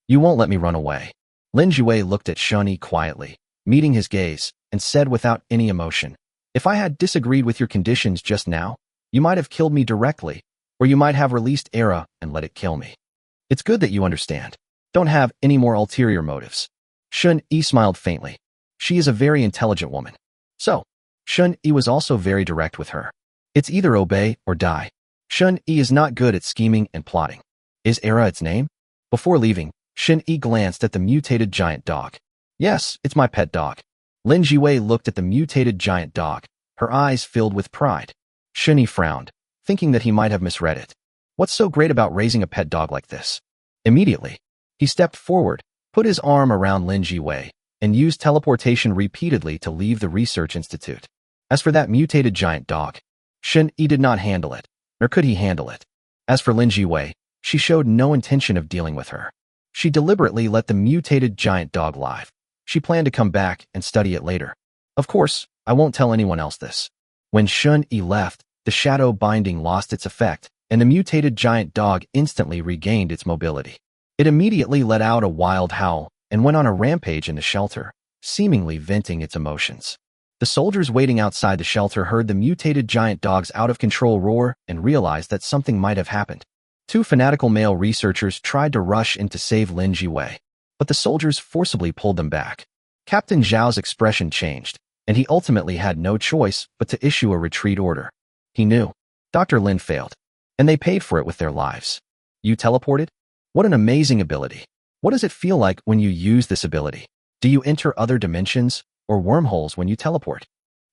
"You won't let me run away." Lin Jiwei looked at Shun-Yi quietly, meeting his gaze, and said without any emotion, "If I had disagreed with your conditions just now, you might have killed me directly, or you might have released Era and let it kill me. It's good that you understand." Don't have any more ulterior motives. Shun-Yi smiled faintly. She is a very intelligent woman. So, Shun-Yi was also very direct with her. It's either obey or die. Shun-Yi is not good at scheming and plotting. Is Era its name? Before leaving, Shun-Yi glanced at the mutated giant dog. Yes, it's my pet dog. Lin Jiwei looked at the mutated giant dog, her eyes filled with pride. Shun-Yi frowned, thinking that he might have misread it. What's so great about raising a pet dog like this? Immediately, he stepped forward, put his arm around Lin Jiwei, and used teleportation repeatedly to leave the research institute. As for that mutated giant dog, Shun-Yi did not handle it, nor could he handle it. As for Lin Jiwei, she showed no intention of dealing with her. She deliberately let the mutated giant dog live. She planned to come back and study it later. Of course, I won't tell anyone else this. When Shun-Yi left, the shadow binding lost its effect, and the mutated giant dog instantly regained its mobility. It immediately let out a wild howl and went on a rampage in the shelter, seemingly venting its emotions. The soldiers waiting outside the shelter heard the mutated giant dog's out-of-control roar and realized that something might have happened. Two fanatical male researchers tried to rush in to save Lin Jiwei, but the soldiers forcibly pulled them back. Captain Zhao's expression changed, and he ultimately had no choice but to issue a retreat order. He knew. Dr. Lin failed, and they paid for it with their lives. You teleported? What an amazing ability. What does it feel like when you use this ability? Do you enter other dimensions or wormholes when you teleport?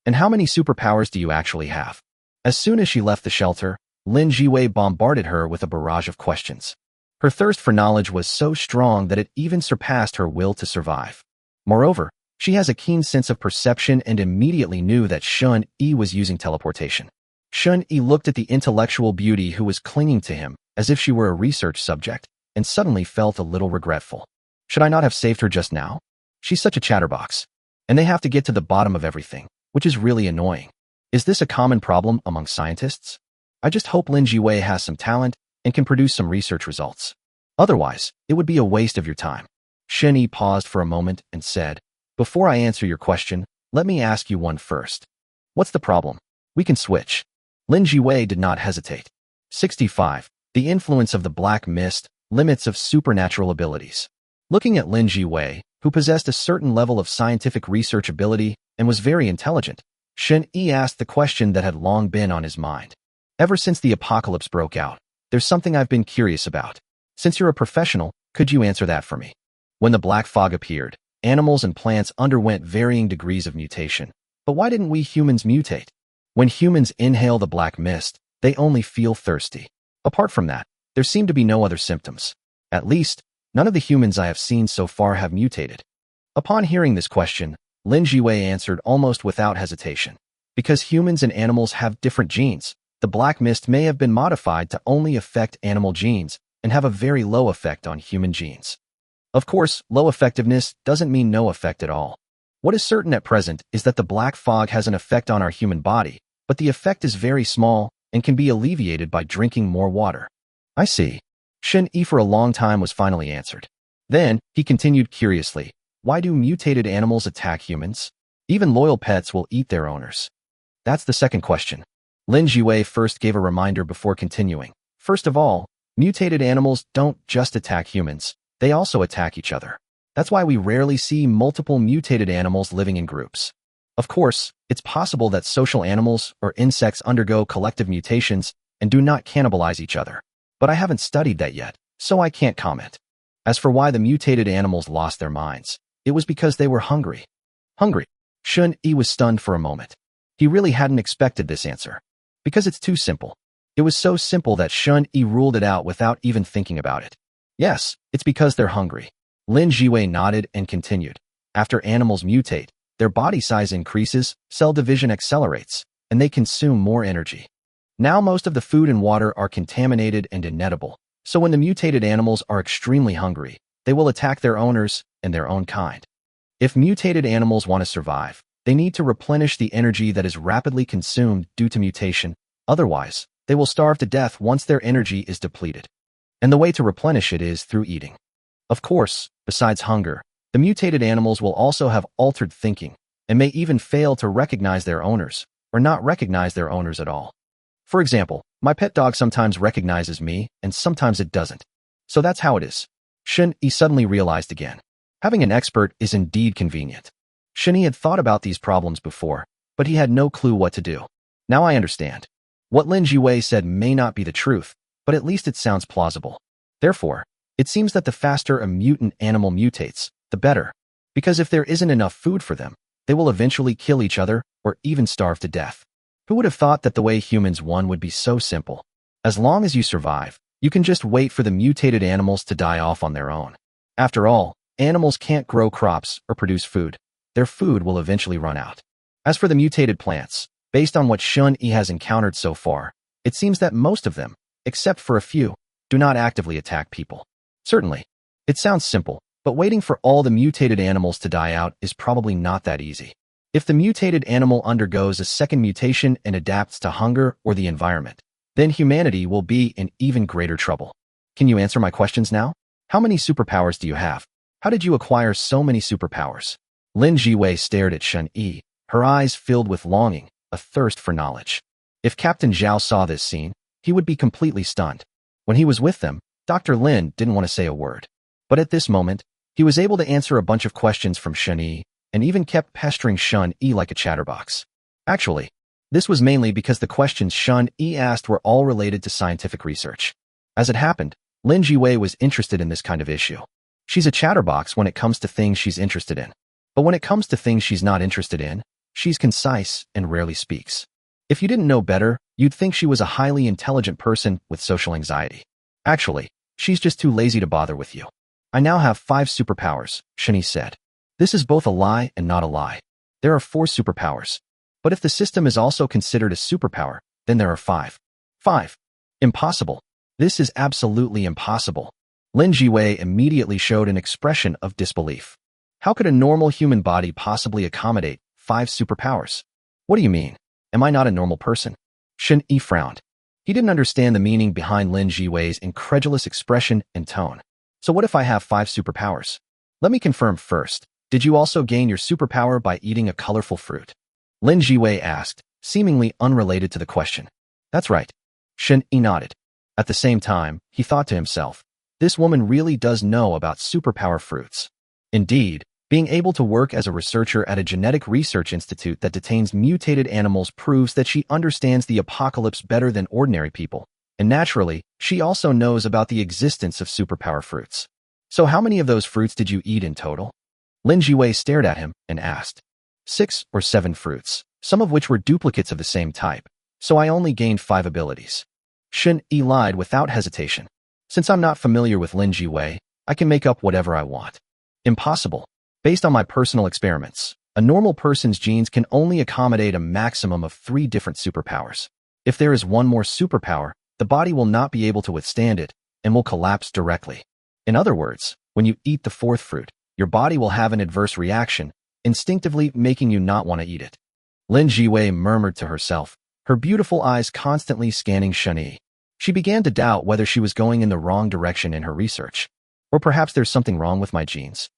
And how many superpowers do you actually have? As soon as she left the shelter, Lin Jiwei bombarded her with a barrage of questions. Her thirst for knowledge was so strong that it even surpassed her will to survive. Moreover, she has a keen sense of perception and immediately knew that Shun-Yi was using teleportation. Shun-Yi looked at the intellectual beauty who was clinging to him as if she were a research subject and suddenly felt a little regretful. Should I not have saved her just now? She's such a chatterbox. And they have to get to the bottom of everything, which is really annoying. Is this a common problem among scientists? I just hope Lin Jiwei has some talent and can produce some research results. Otherwise, it would be a waste of your time. Shun-Yi paused for a moment and said, Before I answer your question, let me ask you one first. What's the problem? We can switch. Lin Jiwei did not hesitate. 65. The influence of the black mist, limits of supernatural abilities. Looking at Lin Jiwei, who possessed a certain level of scientific research ability and was very intelligent, Shun-Yi asked the question that had long been on his mind. Ever since the apocalypse broke out, there's something I've been curious about. Since you're a professional, could you answer that for me? When the black fog appeared, animals and plants underwent varying degrees of mutation. But why didn't we humans mutate? When humans inhale the black mist, they only feel thirsty. Apart from that, there seem to be no other symptoms. At least, none of the humans I have seen so far have mutated. Upon hearing this question, Lin Jiwei answered almost without hesitation. Because humans and animals have different genes, the black mist may have been modified to only affect animal genes and have a very low effect on human genes. Of course, low effectiveness doesn't mean no effect at all. What is certain at present is that the black fog has an effect on our human body, but the effect is very small and can be alleviated by drinking more water. I see. Shun-Yi for a long time was finally answered. Then, he continued curiously, why do mutated animals attack humans? Even loyal pets will eat their owners. That's the second question. Lin Jiwei first gave a reminder before continuing. First of all, mutated animals don't just attack humans, they also attack each other. That's why we rarely see multiple mutated animals living in groups. Of course, it's possible that social animals or insects undergo collective mutations and do not cannibalize each other. But I haven't studied that yet, so I can't comment. As for why the mutated animals lost their minds, it was because they were hungry. Hungry? Shun-Yi was stunned for a moment. He really hadn't expected this answer. Because it's too simple. It was so simple that Shun-Yi ruled it out without even thinking about it. Yes, it's because they're hungry. Lin Jiwei nodded and continued. After animals mutate, their body size increases, cell division accelerates, and they consume more energy. Now most of the food and water are contaminated and inedible, so when the mutated animals are extremely hungry, they will attack their owners and their own kind. If mutated animals want to survive, they need to replenish the energy that is rapidly consumed due to mutation, otherwise, they will starve to death once their energy is depleted. And the way to replenish it is through eating. Of course, besides hunger, the mutated animals will also have altered thinking and may even fail to recognize their owners or not recognize their owners at all. For example, my pet dog sometimes recognizes me and sometimes it doesn't. So that's how it is. Shen-Yi suddenly realized again. Having an expert is indeed convenient. Shen-Yi had thought about these problems before, but he had no clue what to do. Now I understand. What Lin Jiwei said may not be the truth, but at least it sounds plausible. Therefore, it seems that the faster a mutant animal mutates, the better. Because if there isn't enough food for them, they will eventually kill each other or even starve to death. Who would have thought that the way humans won would be so simple? As long as you survive, you can just wait for the mutated animals to die off on their own. After all, animals can't grow crops or produce food. Their food will eventually run out. As for the mutated plants, based on what Shun-Yi has encountered so far, it seems that most of them, except for a few, do not actively attack people. Certainly, it sounds simple, but waiting for all the mutated animals to die out is probably not that easy. If the mutated animal undergoes a second mutation and adapts to hunger or the environment, then humanity will be in even greater trouble. Can you answer my questions now? How many superpowers do you have? How did you acquire so many superpowers? Lin Jiwei stared at Shun-Yi, her eyes filled with longing, a thirst for knowledge. If Captain Zhao saw this scene, he would be completely stunned. When he was with them, Dr. Lin didn't want to say a word. But at this moment, he was able to answer a bunch of questions from Shun-Yi and even kept pestering Shun-Yi like a chatterbox. Actually, this was mainly because the questions Shun-Yi asked were all related to scientific research. As it happened, Lin Jiwei was interested in this kind of issue. She's a chatterbox when it comes to things she's interested in. But when it comes to things she's not interested in, she's concise and rarely speaks. If you didn't know better, you'd think she was a highly intelligent person with social anxiety. Actually, she's just too lazy to bother with you. I now have 5 superpowers, Shun-Yi said. This is both a lie and not a lie. There are 4 superpowers. But if the system is also considered a superpower, then there are 5. 5. Impossible. This is absolutely impossible. Lin Jiwei immediately showed an expression of disbelief. How could a normal human body possibly accommodate 5 superpowers? What do you mean? Am I not a normal person? Shun-Yi frowned. He didn't understand the meaning behind Lin Jiwei's incredulous expression and tone. So what if I have 5 superpowers? Let me confirm first. Did you also gain your superpower by eating a colorful fruit? Lin Jiwei asked, seemingly unrelated to the question. That's right. Shun-Yi nodded. At the same time, he thought to himself, this woman really does know about superpower fruits. Indeed, being able to work as a researcher at a genetic research institute that detains mutated animals proves that she understands the apocalypse better than ordinary people. And naturally, she also knows about the existence of superpower fruits. So how many of those fruits did you eat in total? Lin Jiwei stared at him and asked. 6 or 7 fruits, some of which were duplicates of the same type. So I only gained 5 abilities. Shun-Yi lied without hesitation. Since I'm not familiar with Lin Jiwei, I can make up whatever I want. Impossible. Based on my personal experiments, a normal person's genes can only accommodate a maximum of 3 different superpowers. If there is one more superpower, the body will not be able to withstand it and will collapse directly. In other words, when you eat the 4th fruit, your body will have an adverse reaction, instinctively making you not want to eat it. Lin Jiwei murmured to herself, her beautiful eyes constantly scanning Shun-Yi. She began to doubt whether she was going in the wrong direction in her research. Or perhaps there's something wrong with my genes.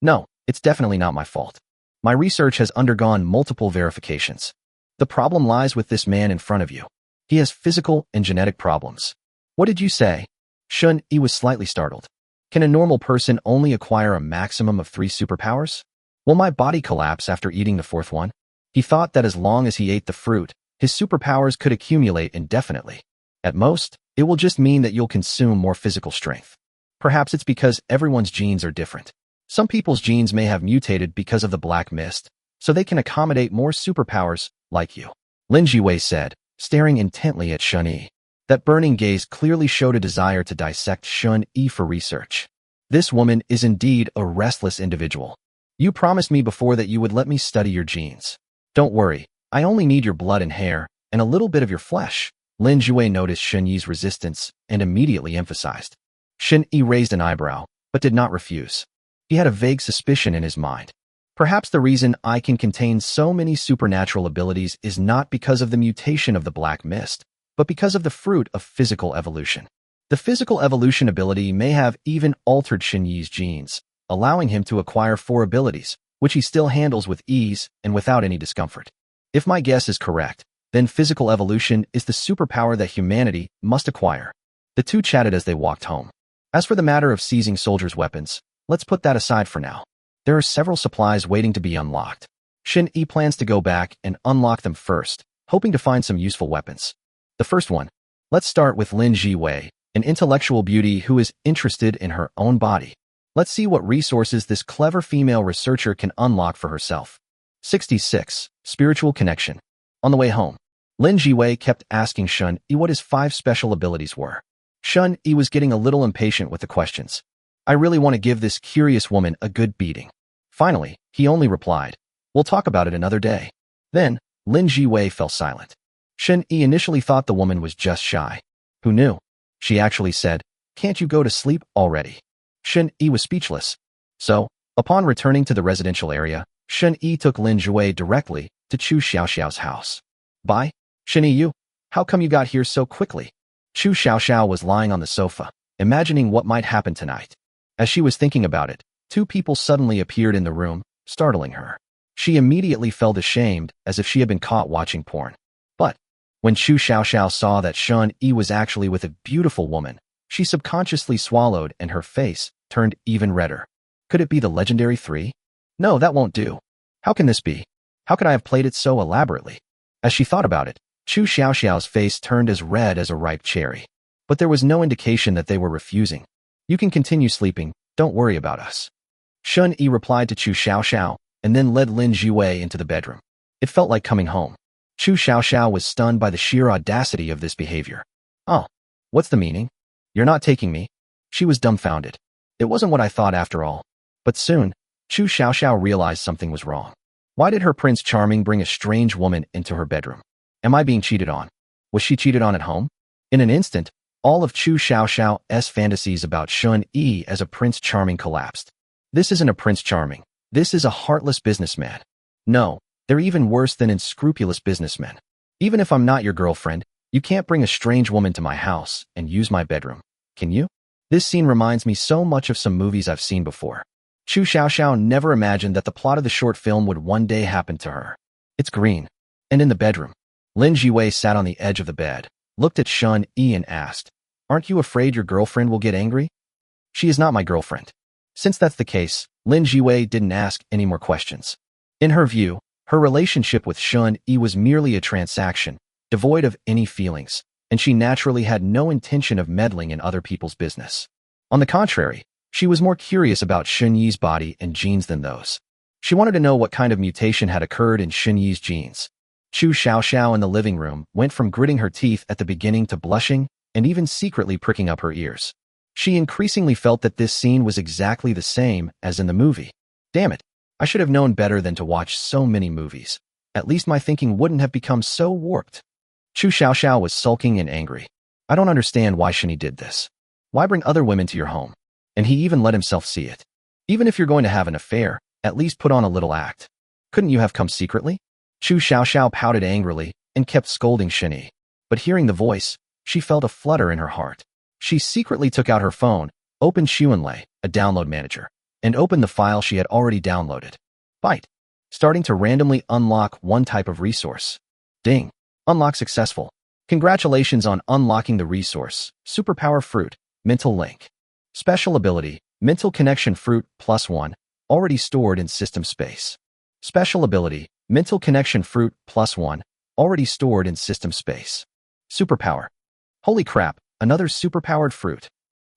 No, it's definitely not my fault. My research has undergone multiple verifications. The problem lies with this man in front of you. He has physical and genetic problems. What did you say? Shun-Yi was slightly startled. Can a normal person only acquire a maximum of 3 superpowers? Will my body collapse after eating the 4th one? He thought that as long as he ate the fruit, his superpowers could accumulate indefinitely. At most, it will just mean that you'll consume more physical strength. Perhaps it's because everyone's genes are different. Some people's genes may have mutated because of the black mist, so they can accommodate more superpowers, like you. Lin Jiwei said, staring intently at Shun-Yi. That burning gaze clearly showed a desire to dissect Shun-Yi for research. This woman is indeed a restless individual. You promised me before that you would let me study your genes. Don't worry, I only need your blood and hair, and a little bit of your flesh. Lin Jiwei noticed Shun-Yi's resistance and immediately emphasized. Shun-Yi raised an eyebrow, but did not refuse. He had a vague suspicion in his mind. Perhaps the reason I can contain so many supernatural abilities is not because of the mutation of the black mist, but because of the fruit of physical evolution. The physical evolution ability may have even altered Shun-Yi's genes, allowing him to acquire 4 abilities, which he still handles with ease and without any discomfort. If my guess is correct, then physical evolution is the superpower that humanity must acquire. The two chatted as they walked home. As for the matter of seizing soldiers' weapons, let's put that aside for now. There are several supplies waiting to be unlocked. Shin-Yi plans to go back and unlock them first, hoping to find some useful weapons. The first one. Let's start with Lin Ji-wei, an intellectual beauty who is interested in her own body. Let's see what resources this clever female researcher can unlock for herself. 66. Spiritual connection. On the way home, Lin Ji-wei kept asking Shun-Yi what his 5 special abilities were. Shun-Yi was getting a little impatient with the questions. I really want to give this curious woman a good beating. Finally, he only replied, we'll talk about it another day. Then, Lin Ji-wei fell silent. Shun-Yi initially thought the woman was just shy. Who knew? She actually said, can't you go to sleep already? Shun-Yi was speechless. So, upon returning to the residential area, Shun-Yi took Lin Ji-wei directly to Chu Xiaoxiao's house. Bye, Shun-Yi, how come you got here so quickly? Chu Xiaoxiao was lying on the sofa, imagining what might happen tonight. As she was thinking about it, 2 people suddenly appeared in the room, startling her. She immediately felt ashamed, as if she had been caught watching porn. But, when Chu Xiaoxiao saw that Shun-Yi was actually with a beautiful woman, she subconsciously swallowed and her face turned even redder. Could it be the legendary 3? No, that won't do. How can this be? How could I have played it so elaborately? As she thought about it, Chu Xiaoxiao's face turned as red as a ripe cherry. But there was no indication that they were refusing. You can continue sleeping, don't worry about us. Shun-Yi replied to Chu Xiaoxiao, and then led Lin Ji-wei into the bedroom. It felt like coming home. Chu Xiaoxiao was stunned by the sheer audacity of this behavior. Oh, what's the meaning? You're not taking me? She was dumbfounded. It wasn't what I thought after all. But soon, Chu Xiaoxiao realized something was wrong. Why did her Prince Charming bring a strange woman into her bedroom? Am I being cheated on? Was she cheated on at home? In an instant, all of Chu Xiaoxiao's fantasies about Shun-Yi as a Prince Charming collapsed. This isn't a Prince Charming. This is a heartless businessman. No, they're even worse than unscrupulous businessmen. Even if I'm not your girlfriend, you can't bring a strange woman to my house and use my bedroom, can you? This scene reminds me so much of some movies I've seen before. Chu Xiaoxiao never imagined that the plot of the short film would one day happen to her. It's green. And in the bedroom, Lin Ji-wei sat on the edge of the bed, looked at Shun-Yi and asked, aren't you afraid your girlfriend will get angry? She is not my girlfriend. Since that's the case, Lin Ji-wei didn't ask any more questions. In her view, her relationship with Shun-Yi was merely a transaction, devoid of any feelings, and she naturally had no intention of meddling in other people's business. On the contrary, she was more curious about Shun-Yi's body and genes than those. She wanted to know what kind of mutation had occurred in Shun-Yi's genes. Chu Xiaoxiao in the living room went from gritting her teeth at the beginning to blushing and even secretly pricking up her ears. She increasingly felt that this scene was exactly the same as in the movie. Damn it, I should have known better than to watch so many movies. At least my thinking wouldn't have become so warped. Chu Xiaoxiao was sulking and angry. I don't understand why Shun-Yi did this. Why bring other women to your home? And he even let himself see it. Even if you're going to have an affair, at least put on a little act. Couldn't you have come secretly? Chu Xiaoxiao pouted angrily and kept scolding Shun-Yi. But hearing the voice, she felt a flutter in her heart. She secretly took out her phone, opened Xuanlei, a download manager, and opened the file she had already downloaded. Byte. Starting to randomly unlock one type of resource. Ding. Unlock successful. Congratulations on unlocking the resource, Superpower Fruit, Mental Link. Special ability, Mental Connection Fruit +1, already stored in system space. Special ability, Mental Connection Fruit +1, already stored in system space. Superpower. Holy crap, another superpowered fruit.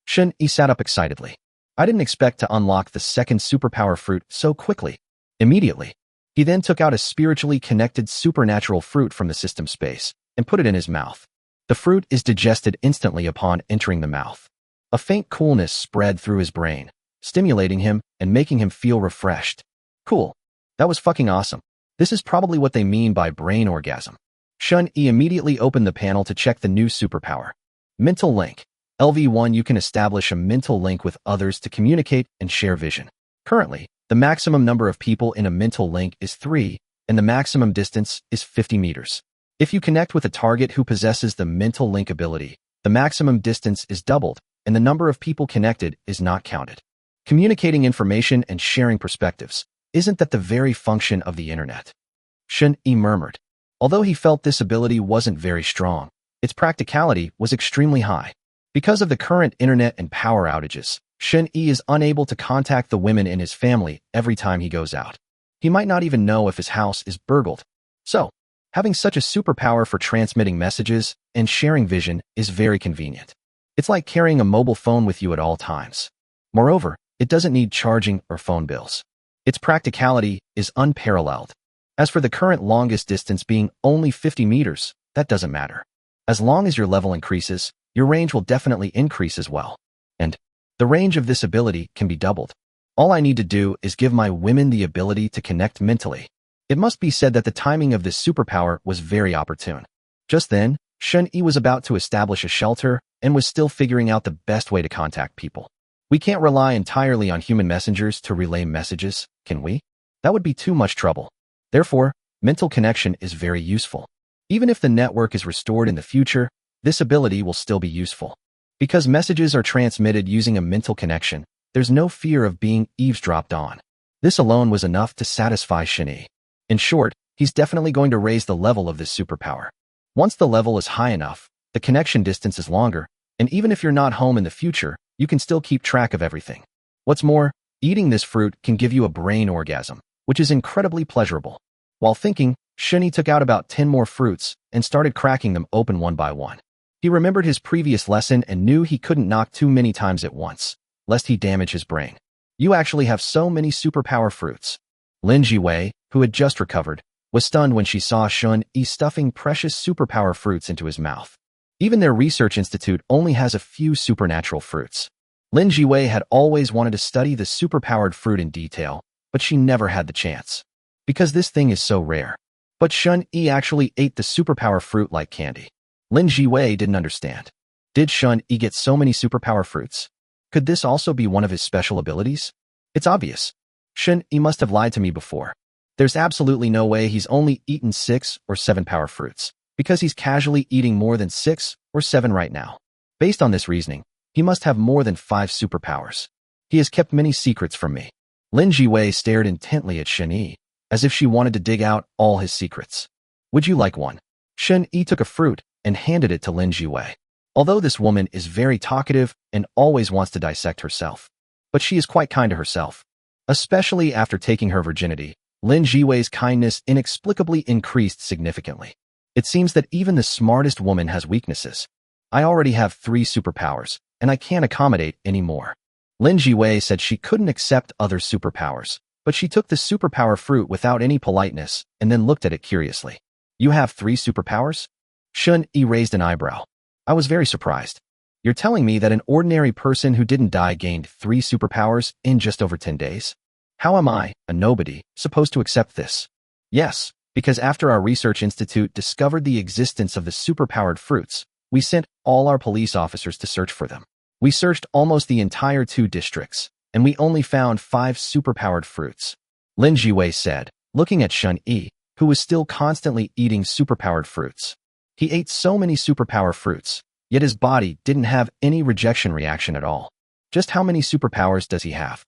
Shun-Yi sat up excitedly. I didn't expect to unlock the second superpower fruit so quickly. Immediately, he then took out a spiritually connected supernatural fruit from the system space and put it in his mouth. The fruit is digested instantly upon entering the mouth. A faint coolness spread through his brain, stimulating him and making him feel refreshed. Cool. That was fucking awesome. This is probably what they mean by brain orgasm. Shun-Yi immediately opened the panel to check the new superpower. Mental Link. LV1 You can establish a mental link with others to communicate and share vision. Currently, the maximum number of people in a mental link is 3, and the maximum distance is 50 meters. If you connect with a target who possesses the mental link ability, the maximum distance is doubled, and the number of people connected is not counted. Communicating information and sharing perspectives, isn't that the very function of the internet? Shun-Yi murmured. Although he felt this ability wasn't very strong, its practicality was extremely high. Because of the current internet and power outages, Shen-Yi is unable to contact the women in his family every time he goes out. He might not even know if his house is burgled. So, having such a superpower for transmitting messages and sharing vision is very convenient. It's like carrying a mobile phone with you at all times. Moreover, it doesn't need charging or phone bills. Its practicality is unparalleled. As for the current longest distance being only 50 meters, that doesn't matter. As long as your level increases, your range will definitely increase as well. And the range of this ability can be doubled. All I need to do is give my women the ability to connect mentally. It must be said that the timing of this superpower was very opportune. Just then, Shen-Yi was about to establish a shelter and was still figuring out the best way to contact people. We can't rely entirely on human messengers to relay messages, can we? That would be too much trouble. Therefore, mental connection is very useful. Even if the network is restored in the future, this ability will still be useful. Because messages are transmitted using a mental connection, there's no fear of being eavesdropped on. This alone was enough to satisfy Shen-Yi. In short, he's definitely going to raise the level of this superpower. Once the level is high enough, the connection distance is longer, and even if you're not home in the future, you can still keep track of everything. What's more, eating this fruit can give you a brain orgasm, which is incredibly pleasurable. While thinking, Shen-Yi took out about 10 more fruits and started cracking them open one by one. He remembered his previous lesson and knew he couldn't knock too many times at once, lest he damage his brain. You actually have so many superpower fruits. Lin Jiwei, who had just recovered, was stunned when she saw Shen-Yi stuffing precious superpower fruits into his mouth. Even their research institute only has a few supernatural fruits. Lin Jiwei had always wanted to study the superpowered fruit in detail, but she never had the chance. Because this thing is so rare. But Shen-Yi actually ate the superpower fruit like candy. Lin Jiwei didn't understand. Did Shen-Yi get so many superpower fruits? Could this also be one of his special abilities? It's obvious. Shen-Yi must have lied to me before. There's absolutely no way he's only eaten 6 or 7 power fruits, because he's casually eating more than 6 or 7 right now. Based on this reasoning, he must have more than 5 superpowers. He has kept many secrets from me. Lin Jiwei stared intently at Shen-Yi, as if she wanted to dig out all his secrets. Would you like one? Shen-Yi took a fruit and handed it to Lin Jiwei. Although this woman is very talkative and always wants to dissect herself, but she is quite kind to herself. Especially after taking her virginity, Lin Jiwei's kindness inexplicably increased significantly. It seems that even the smartest woman has weaknesses. I already have 3 superpowers, and I can't accommodate any more. Lin Jiwei said she couldn't accept other superpowers, but she took the superpower fruit without any politeness and then looked at it curiously. You have 3 superpowers? Shen-Yi raised an eyebrow. I was very surprised. You're telling me that an ordinary person who didn't die gained 3 superpowers in just over 10 days? How am I, a nobody, supposed to accept this? Yes, because after our research institute discovered the existence of the superpowered fruits, we sent all our police officers to search for them. We searched almost the entire 2 districts, and we only found 5 superpowered fruits. Lin Jiwei said, looking at Shen-Yi, who was still constantly eating superpowered fruits. He ate so many superpower fruits, yet his body didn't have any rejection reaction at all. Just how many superpowers does he have?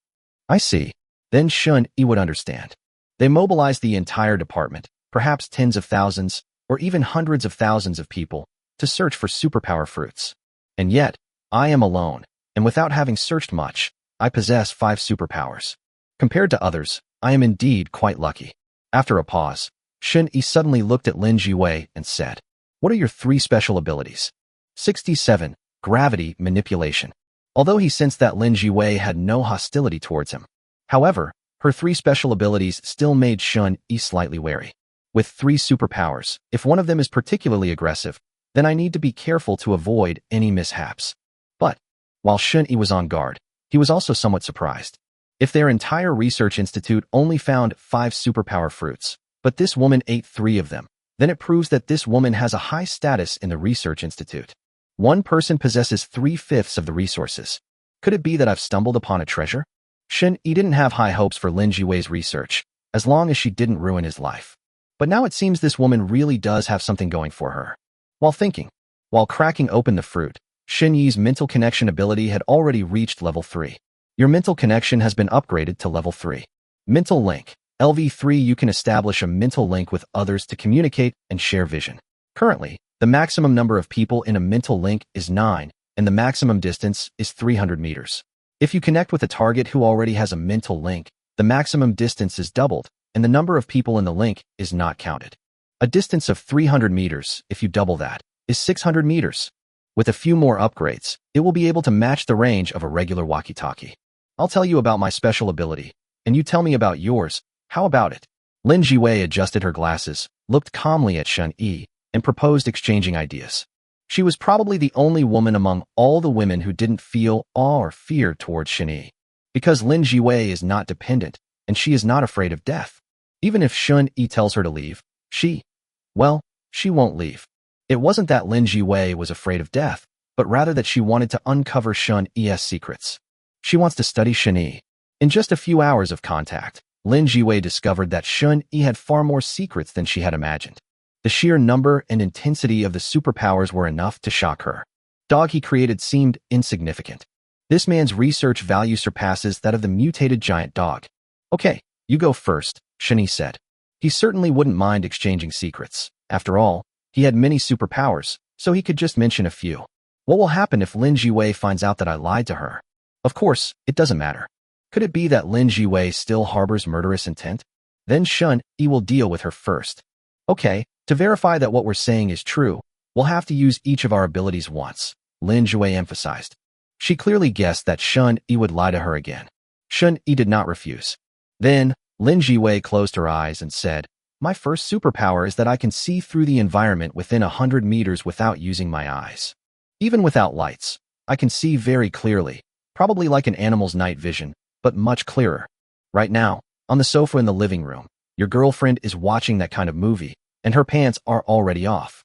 I see. Then Shen-Yi would understand. They mobilized the entire department, perhaps tens of thousands, or even hundreds of thousands of people, to search for superpower fruits. And yet, I am alone, and without having searched much, I possess 5 superpowers. Compared to others, I am indeed quite lucky. After a pause, Shen-Yi suddenly looked at Lin Jiwei and said, What are your 3 special abilities? 67. Gravity Manipulation. Although he sensed that Lin Jiwei had no hostility towards him. However, her 3 special abilities still made Shen-Yi slightly wary. With 3 superpowers, if one of them is particularly aggressive, then I need to be careful to avoid any mishaps. But, while Shen-Yi was on guard, he was also somewhat surprised. If their entire research institute only found 5 superpower fruits, but this woman ate 3 of them, then it proves that this woman has a high status in the research institute. One person possesses 3/5 of the resources. Could it be that I've stumbled upon a treasure? Shen-Yi didn't have high hopes for Lin Jiwei's research, as long as she didn't ruin his life. But now it seems this woman really does have something going for her. While cracking open the fruit, Shen-Yi's mental connection ability had already reached level 3. Your mental connection has been upgraded to level 3. Mental link. LV3 You can establish a mental link with others to communicate and share vision. Currently, the maximum number of people in a mental link is 9, and the maximum distance is 300 meters. If you connect with a target who already has a mental link, the maximum distance is doubled, and the number of people in the link is not counted. A distance of 300 meters, if you double that, is 600 meters. With a few more upgrades, it will be able to match the range of a regular walkie-talkie. I'll tell you about my special ability, and you tell me about yours. How about it? Lin Jiwei adjusted her glasses, looked calmly at Shun Yi, and proposed exchanging ideas. She was probably the only woman among all the women who didn't feel awe or fear towards Shun Yi. Because Lin Jiwei is not dependent, and she is not afraid of death. Even if Shun Yi tells her to leave, she won't leave. It wasn't that Lin Jiwei was afraid of death, but rather that she wanted to uncover Shun Yi's secrets. She wants to study Shun Yi. In just a few hours of contact, Lin Jiwei discovered that Shun Yi had far more secrets than she had imagined. The sheer number and intensity of the superpowers were enough to shock her. The dog he created seemed insignificant. This man's research value surpasses that of the mutated giant dog. Okay, you go first, Shun Yi said. He certainly wouldn't mind exchanging secrets. After all, he had many superpowers, so he could just mention a few. What will happen if Lin Jiwei finds out that I lied to her? Of course, it doesn't matter. Could it be that Lin Jiwei still harbors murderous intent? Then Shun Yi will deal with her first. Okay, to verify that what we're saying is true, we'll have to use each of our abilities once, Lin Jiwei emphasized. She clearly guessed that Shun Yi would lie to her again. Shun Yi did not refuse. Then, Lin Jiwei closed her eyes and said, "My first superpower is that I can see through the environment within 100 meters without using my eyes. Even without lights, I can see very clearly, probably like an animal's night vision, but much clearer. Right now, on the sofa in the living room, your girlfriend is watching that kind of movie, and her pants are already off."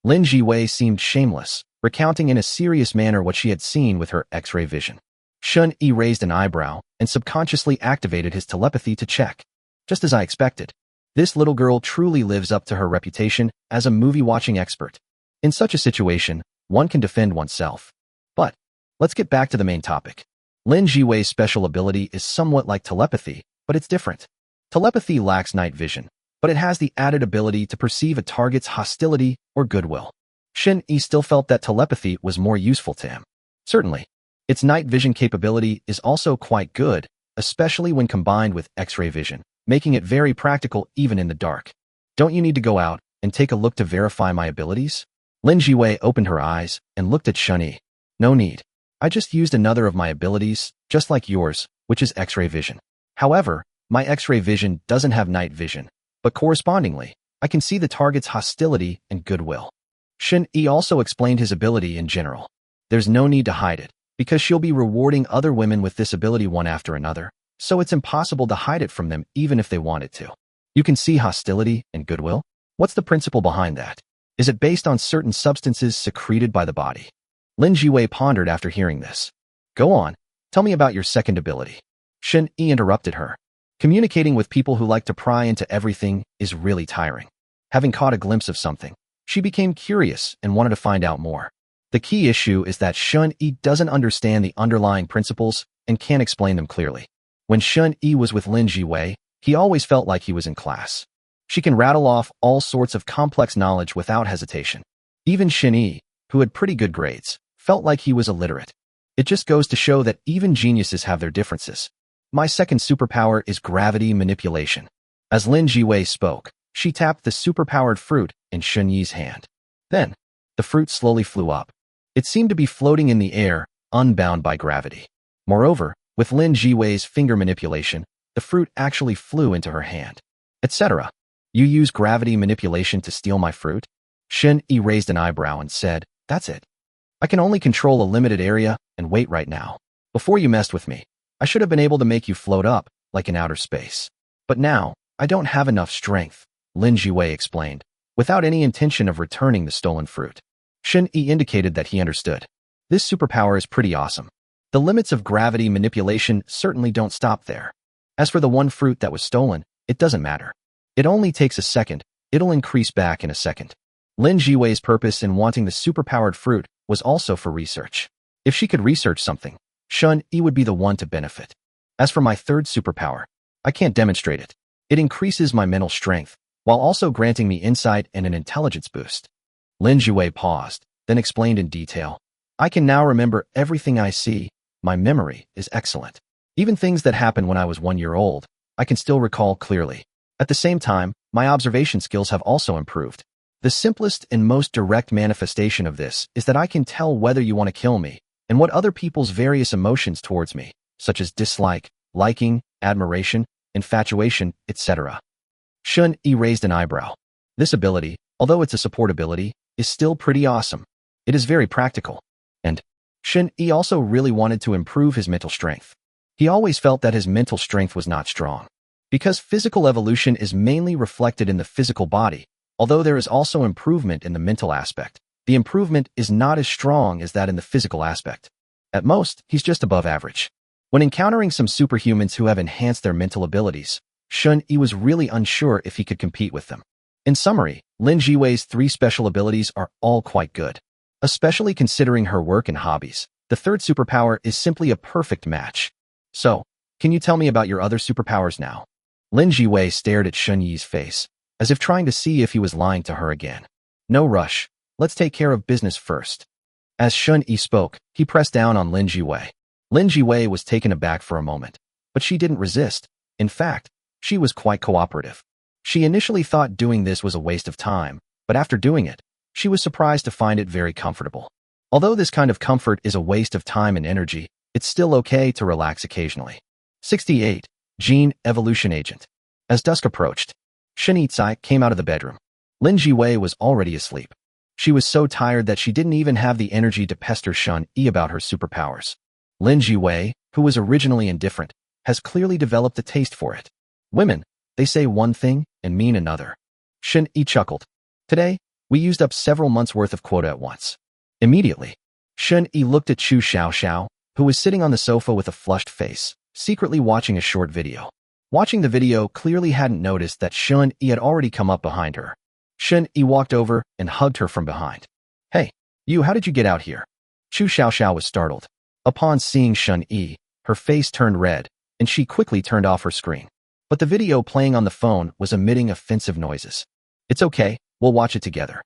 Lin Jiwei seemed shameless, recounting in a serious manner what she had seen with her X-ray vision. Shun Yi raised an eyebrow and subconsciously activated his telepathy to check. Just as I expected. This little girl truly lives up to her reputation as a movie-watching expert. In such a situation, one can defend oneself. But, let's get back to the main topic. Lin Jiwei's special ability is somewhat like telepathy, but it's different. Telepathy lacks night vision, but it has the added ability to perceive a target's hostility or goodwill. Shun Yi still felt that telepathy was more useful to him. Certainly, its night vision capability is also quite good, especially when combined with X-ray vision, making it very practical even in the dark. Don't you need to go out and take a look to verify my abilities? Lin Jiwei opened her eyes and looked at Shun Yi. No need. I just used another of my abilities, just like yours, which is X-ray vision. However, my X-ray vision doesn't have night vision, but correspondingly, I can see the target's hostility and goodwill. Shun Yi also explained his ability in general. There's no need to hide it, because she'll be rewarding other women with this ability one after another, so it's impossible to hide it from them even if they wanted to. You can see hostility and goodwill? What's the principle behind that? Is it based on certain substances secreted by the body? Lin Jiwei pondered after hearing this. Go on, tell me about your second ability. Shun Yi interrupted her. Communicating with people who like to pry into everything is really tiring. Having caught a glimpse of something, she became curious and wanted to find out more. The key issue is that Shun Yi doesn't understand the underlying principles and can't explain them clearly. When Shun Yi was with Lin Jiwei, he always felt like he was in class. She can rattle off all sorts of complex knowledge without hesitation. Even Shun Yi, who had pretty good grades, felt like he was illiterate. It just goes to show that even geniuses have their differences. My second superpower is gravity manipulation. As Lin Jiwei spoke, she tapped the superpowered fruit in Shun Yi's hand. Then, the fruit slowly flew up. It seemed to be floating in the air, unbound by gravity. Moreover, with Lin Jiwei's finger manipulation, the fruit actually flew into her hand. Etc. You use gravity manipulation to steal my fruit? Shun Yi raised an eyebrow and said, That's it. I can only control a limited area and wait right now. Before you messed with me, I should have been able to make you float up, like in outer space. But now, I don't have enough strength, Lin Jiwei explained, without any intention of returning the stolen fruit. Shun Yi indicated that he understood. This superpower is pretty awesome. The limits of gravity manipulation certainly don't stop there. As for the one fruit that was stolen, it doesn't matter. It only takes a second, it'll increase back in a second. Lin Jiwei's purpose in wanting the superpowered fruit was also for research. If she could research something, Shun Yi would be the one to benefit. As for my third superpower, I can't demonstrate it. It increases my mental strength, while also granting me insight and an intelligence boost. Lin Jiwei paused, then explained in detail. I can now remember everything I see. My memory is excellent. Even things that happened when I was 1 year old, I can still recall clearly. At the same time, my observation skills have also improved. The simplest and most direct manifestation of this is that I can tell whether you want to kill me and what other people's various emotions towards me, such as dislike, liking, admiration, infatuation, etc. Shun-Yi raised an eyebrow. This ability, although it's a support ability, is still pretty awesome. It is very practical. And Shun-Yi also really wanted to improve his mental strength. He always felt that his mental strength was not strong. Because physical evolution is mainly reflected in the physical body, although there is also improvement in the mental aspect, the improvement is not as strong as that in the physical aspect. At most, he's just above average. When encountering some superhumans who have enhanced their mental abilities, Shun-Yi was really unsure if he could compete with them. In summary, Lin Jiwei's 3 special abilities are all quite good. Especially considering her work and hobbies, the third superpower is simply a perfect match. So, can you tell me about your other superpowers now? Lin Jiwei stared at Shun-Yi's face, as if trying to see if he was lying to her again. No rush, let's take care of business first. As Shun-Yi spoke, he pressed down on Lin Jiwei. Lin Jiwei was taken aback for a moment, but she didn't resist. In fact, she was quite cooperative. She initially thought doing this was a waste of time, but after doing it, she was surprised to find it very comfortable. Although this kind of comfort is a waste of time and energy, it's still okay to relax occasionally. 68. Gene Evolution Agent. As dusk approached, Shin-Yi came out of the bedroom. Lin Jiwei was already asleep. She was so tired that she didn't even have the energy to pester Shun-Yi about her superpowers. Lin Jiwei, who was originally indifferent, has clearly developed a taste for it. Women, they say one thing and mean another. Shun-Yi chuckled. Today, we used up several months' worth of quota at once. Immediately, Shun-Yi looked at Chu Xiaoxiao, who was sitting on the sofa with a flushed face, secretly watching a short video. Watching the video clearly hadn't noticed that Shun-Yi had already come up behind her. Shun-Yi walked over and hugged her from behind. Hey, you, how did you get out here? Chu Xiaoxiao was startled. Upon seeing Shun-Yi, her face turned red, and she quickly turned off her screen. But the video playing on the phone was emitting offensive noises. It's okay, we'll watch it together.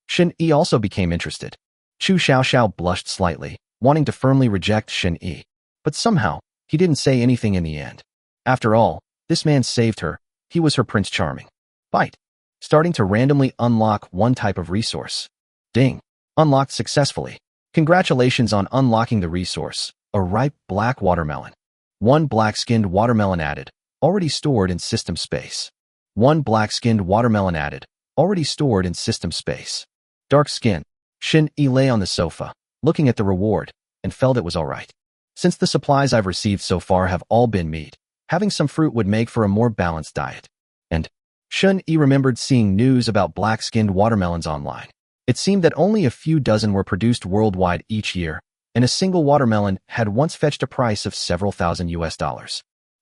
Shun-Yi also became interested. Chu Xiaoxiao blushed slightly, wanting to firmly reject Shun-Yi. But somehow, he didn't say anything in the end. After all, this man saved her. He was her Prince Charming. Bite. Starting to randomly unlock one type of resource. Ding. Unlocked successfully. Congratulations on unlocking the resource, a ripe black watermelon. 1 black-skinned watermelon added, already stored in system space. 1 black-skinned watermelon added, already stored in system space. Dark skin. Shin-Yi lay on the sofa, looking at the reward, and felt it was alright. Since the supplies I've received so far have all been meat, having some fruit would make for a more balanced diet. And Shun-Yi remembered seeing news about black-skinned watermelons online. It seemed that only a few dozen were produced worldwide each year, and a single watermelon had once fetched a price of several thousand US.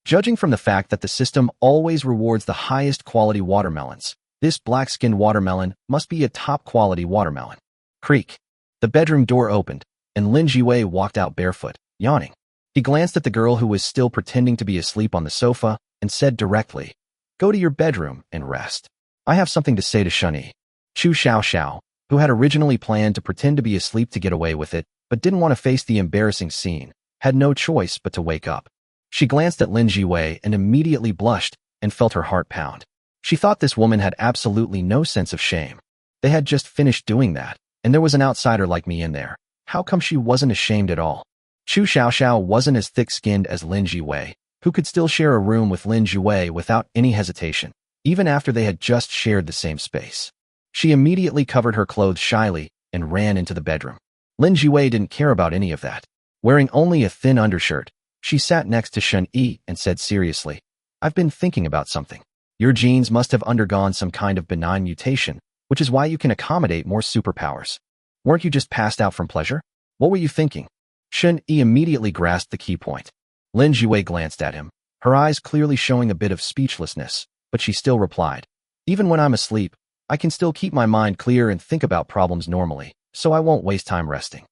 Judging from the fact that the system always rewards the highest quality watermelons, this black-skinned watermelon must be a top-quality watermelon. Creak. The bedroom door opened, and Lin Jiwei walked out barefoot, yawning. He glanced at the girl who was still pretending to be asleep on the sofa and said directly, "Go to your bedroom and rest. I have something to say to Shun-Yi." Chu Xiaoxiao, who had originally planned to pretend to be asleep to get away with it, but didn't want to face the embarrassing scene, had no choice but to wake up. She glanced at Lin Jiwei and immediately blushed and felt her heart pound. She thought this woman had absolutely no sense of shame. They had just finished doing that, and there was an outsider like me in there. How come she wasn't ashamed at all? Chu Xiaoxiao wasn't as thick-skinned as Lin Jiwei, who could still share a room with Lin Jiwei without any hesitation, even after they had just shared the same space. She immediately covered her clothes shyly and ran into the bedroom. Lin Jiwei didn't care about any of that. Wearing only a thin undershirt, she sat next to Shun-Yi and said seriously, "I've been thinking about something. Your genes must have undergone some kind of benign mutation, which is why you can accommodate more superpowers. Weren't you just passed out from pleasure? What were you thinking?" Shun-Yi immediately grasped the key point. Lin Jiwei glanced at him, her eyes clearly showing a bit of speechlessness, but she still replied, "Even when I'm asleep, I can still keep my mind clear and think about problems normally, so I won't waste time resting.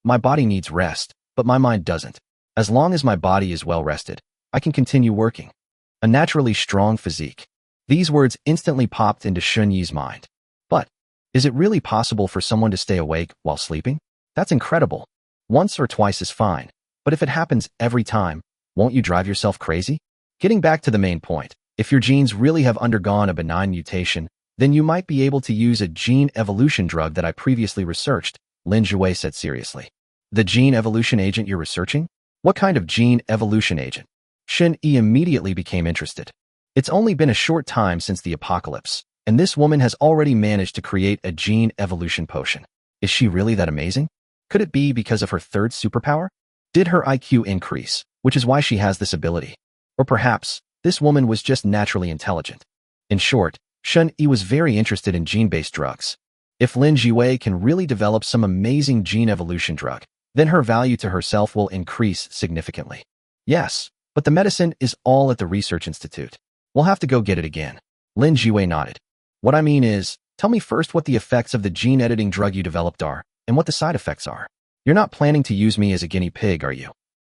My body needs rest, but my mind doesn't. As long as my body is well rested, I can continue working." A naturally strong physique. These words instantly popped into Shun-Yi's mind. But, is it really possible for someone to stay awake while sleeping? That's incredible. Once or twice is fine, but if it happens every time, won't you drive yourself crazy? Getting back to the main point, if your genes really have undergone a benign mutation, then you might be able to use a gene evolution drug that I previously researched, Lin Jiwei said seriously. The gene evolution agent you're researching? What kind of gene evolution agent? Shen Yi immediately became interested. It's only been a short time since the apocalypse, and this woman has already managed to create a gene evolution potion. Is she really that amazing? Could it be because of her third superpower? Did her IQ increase, which is why she has this ability? Or perhaps, this woman was just naturally intelligent. In short, Shen Yi was very interested in gene-based drugs. If Lin Jiwei can really develop some amazing gene evolution drug, then her value to herself will increase significantly. Yes, but the medicine is all at the research institute. We'll have to go get it again. Lin Jiwei nodded. What I mean is, tell me first what the effects of the gene editing drug you developed are, and what the side effects are. You're not planning to use me as a guinea pig, are you?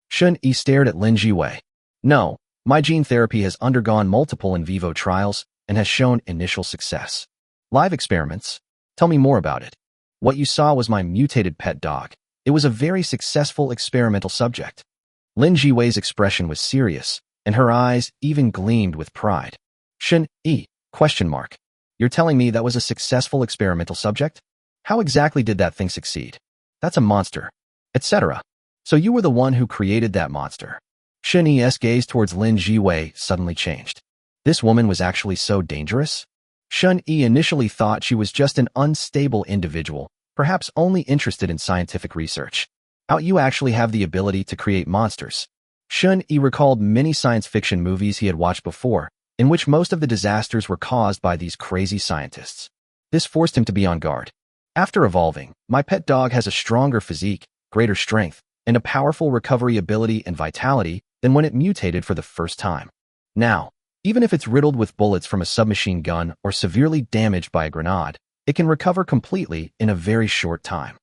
Shen Yi stared at Lin Jiwei. No, my gene therapy has undergone multiple in vivo trials and has shown initial success. Live experiments? Tell me more about it. What you saw was my mutated pet dog. It was a very successful experimental subject. Lin Jiwei's expression was serious, and her eyes even gleamed with pride. Shen Yi, ? You're telling me that was a successful experimental subject? How exactly did that thing succeed? That's a monster, etc. So you were the one who created that monster. Shen Yi's gaze towards Lin Jiwei suddenly changed. This woman was actually so dangerous? Shen Yi initially thought she was just an unstable individual, perhaps only interested in scientific research. You actually have the ability to create monsters. Shen Yi recalled many science fiction movies he had watched before, in which most of the disasters were caused by these crazy scientists. This forced him to be on guard. After evolving, my pet dog has a stronger physique, greater strength, and a powerful recovery ability and vitality than when it mutated for the first time. Now, even if it's riddled with bullets from a submachine gun or severely damaged by a grenade, it can recover completely in a very short time.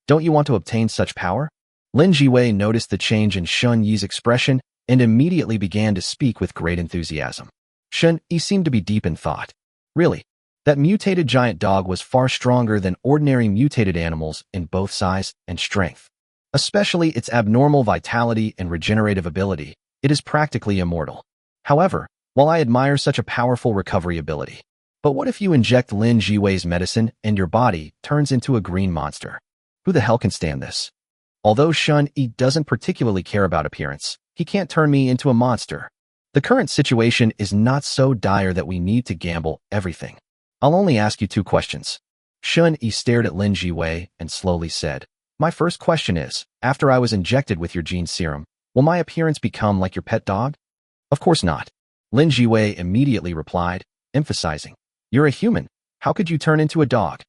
Don't you want to obtain such power? Lin Jiwei noticed the change in Shen Yi's expression and immediately began to speak with great enthusiasm. Shen Yi seemed to be deep in thought. Really, that mutated giant dog was far stronger than ordinary mutated animals in both size and strength. Especially its abnormal vitality and regenerative ability, it is practically immortal. However, while I admire such a powerful recovery ability, but what if you inject Lin Jiwei's medicine and your body turns into a green monster? Who the hell can stand this? Although Shen Yi doesn't particularly care about appearance, he can't turn me into a monster. The current situation is not so dire that we need to gamble everything. I'll only ask you 2 questions. Shen Yi stared at Lin Jiwei and slowly said, My first question is, after I was injected with your gene serum, will my appearance become like your pet dog? Of course not. Lin Jiwei immediately replied, emphasizing, You're a human. How could you turn into a dog?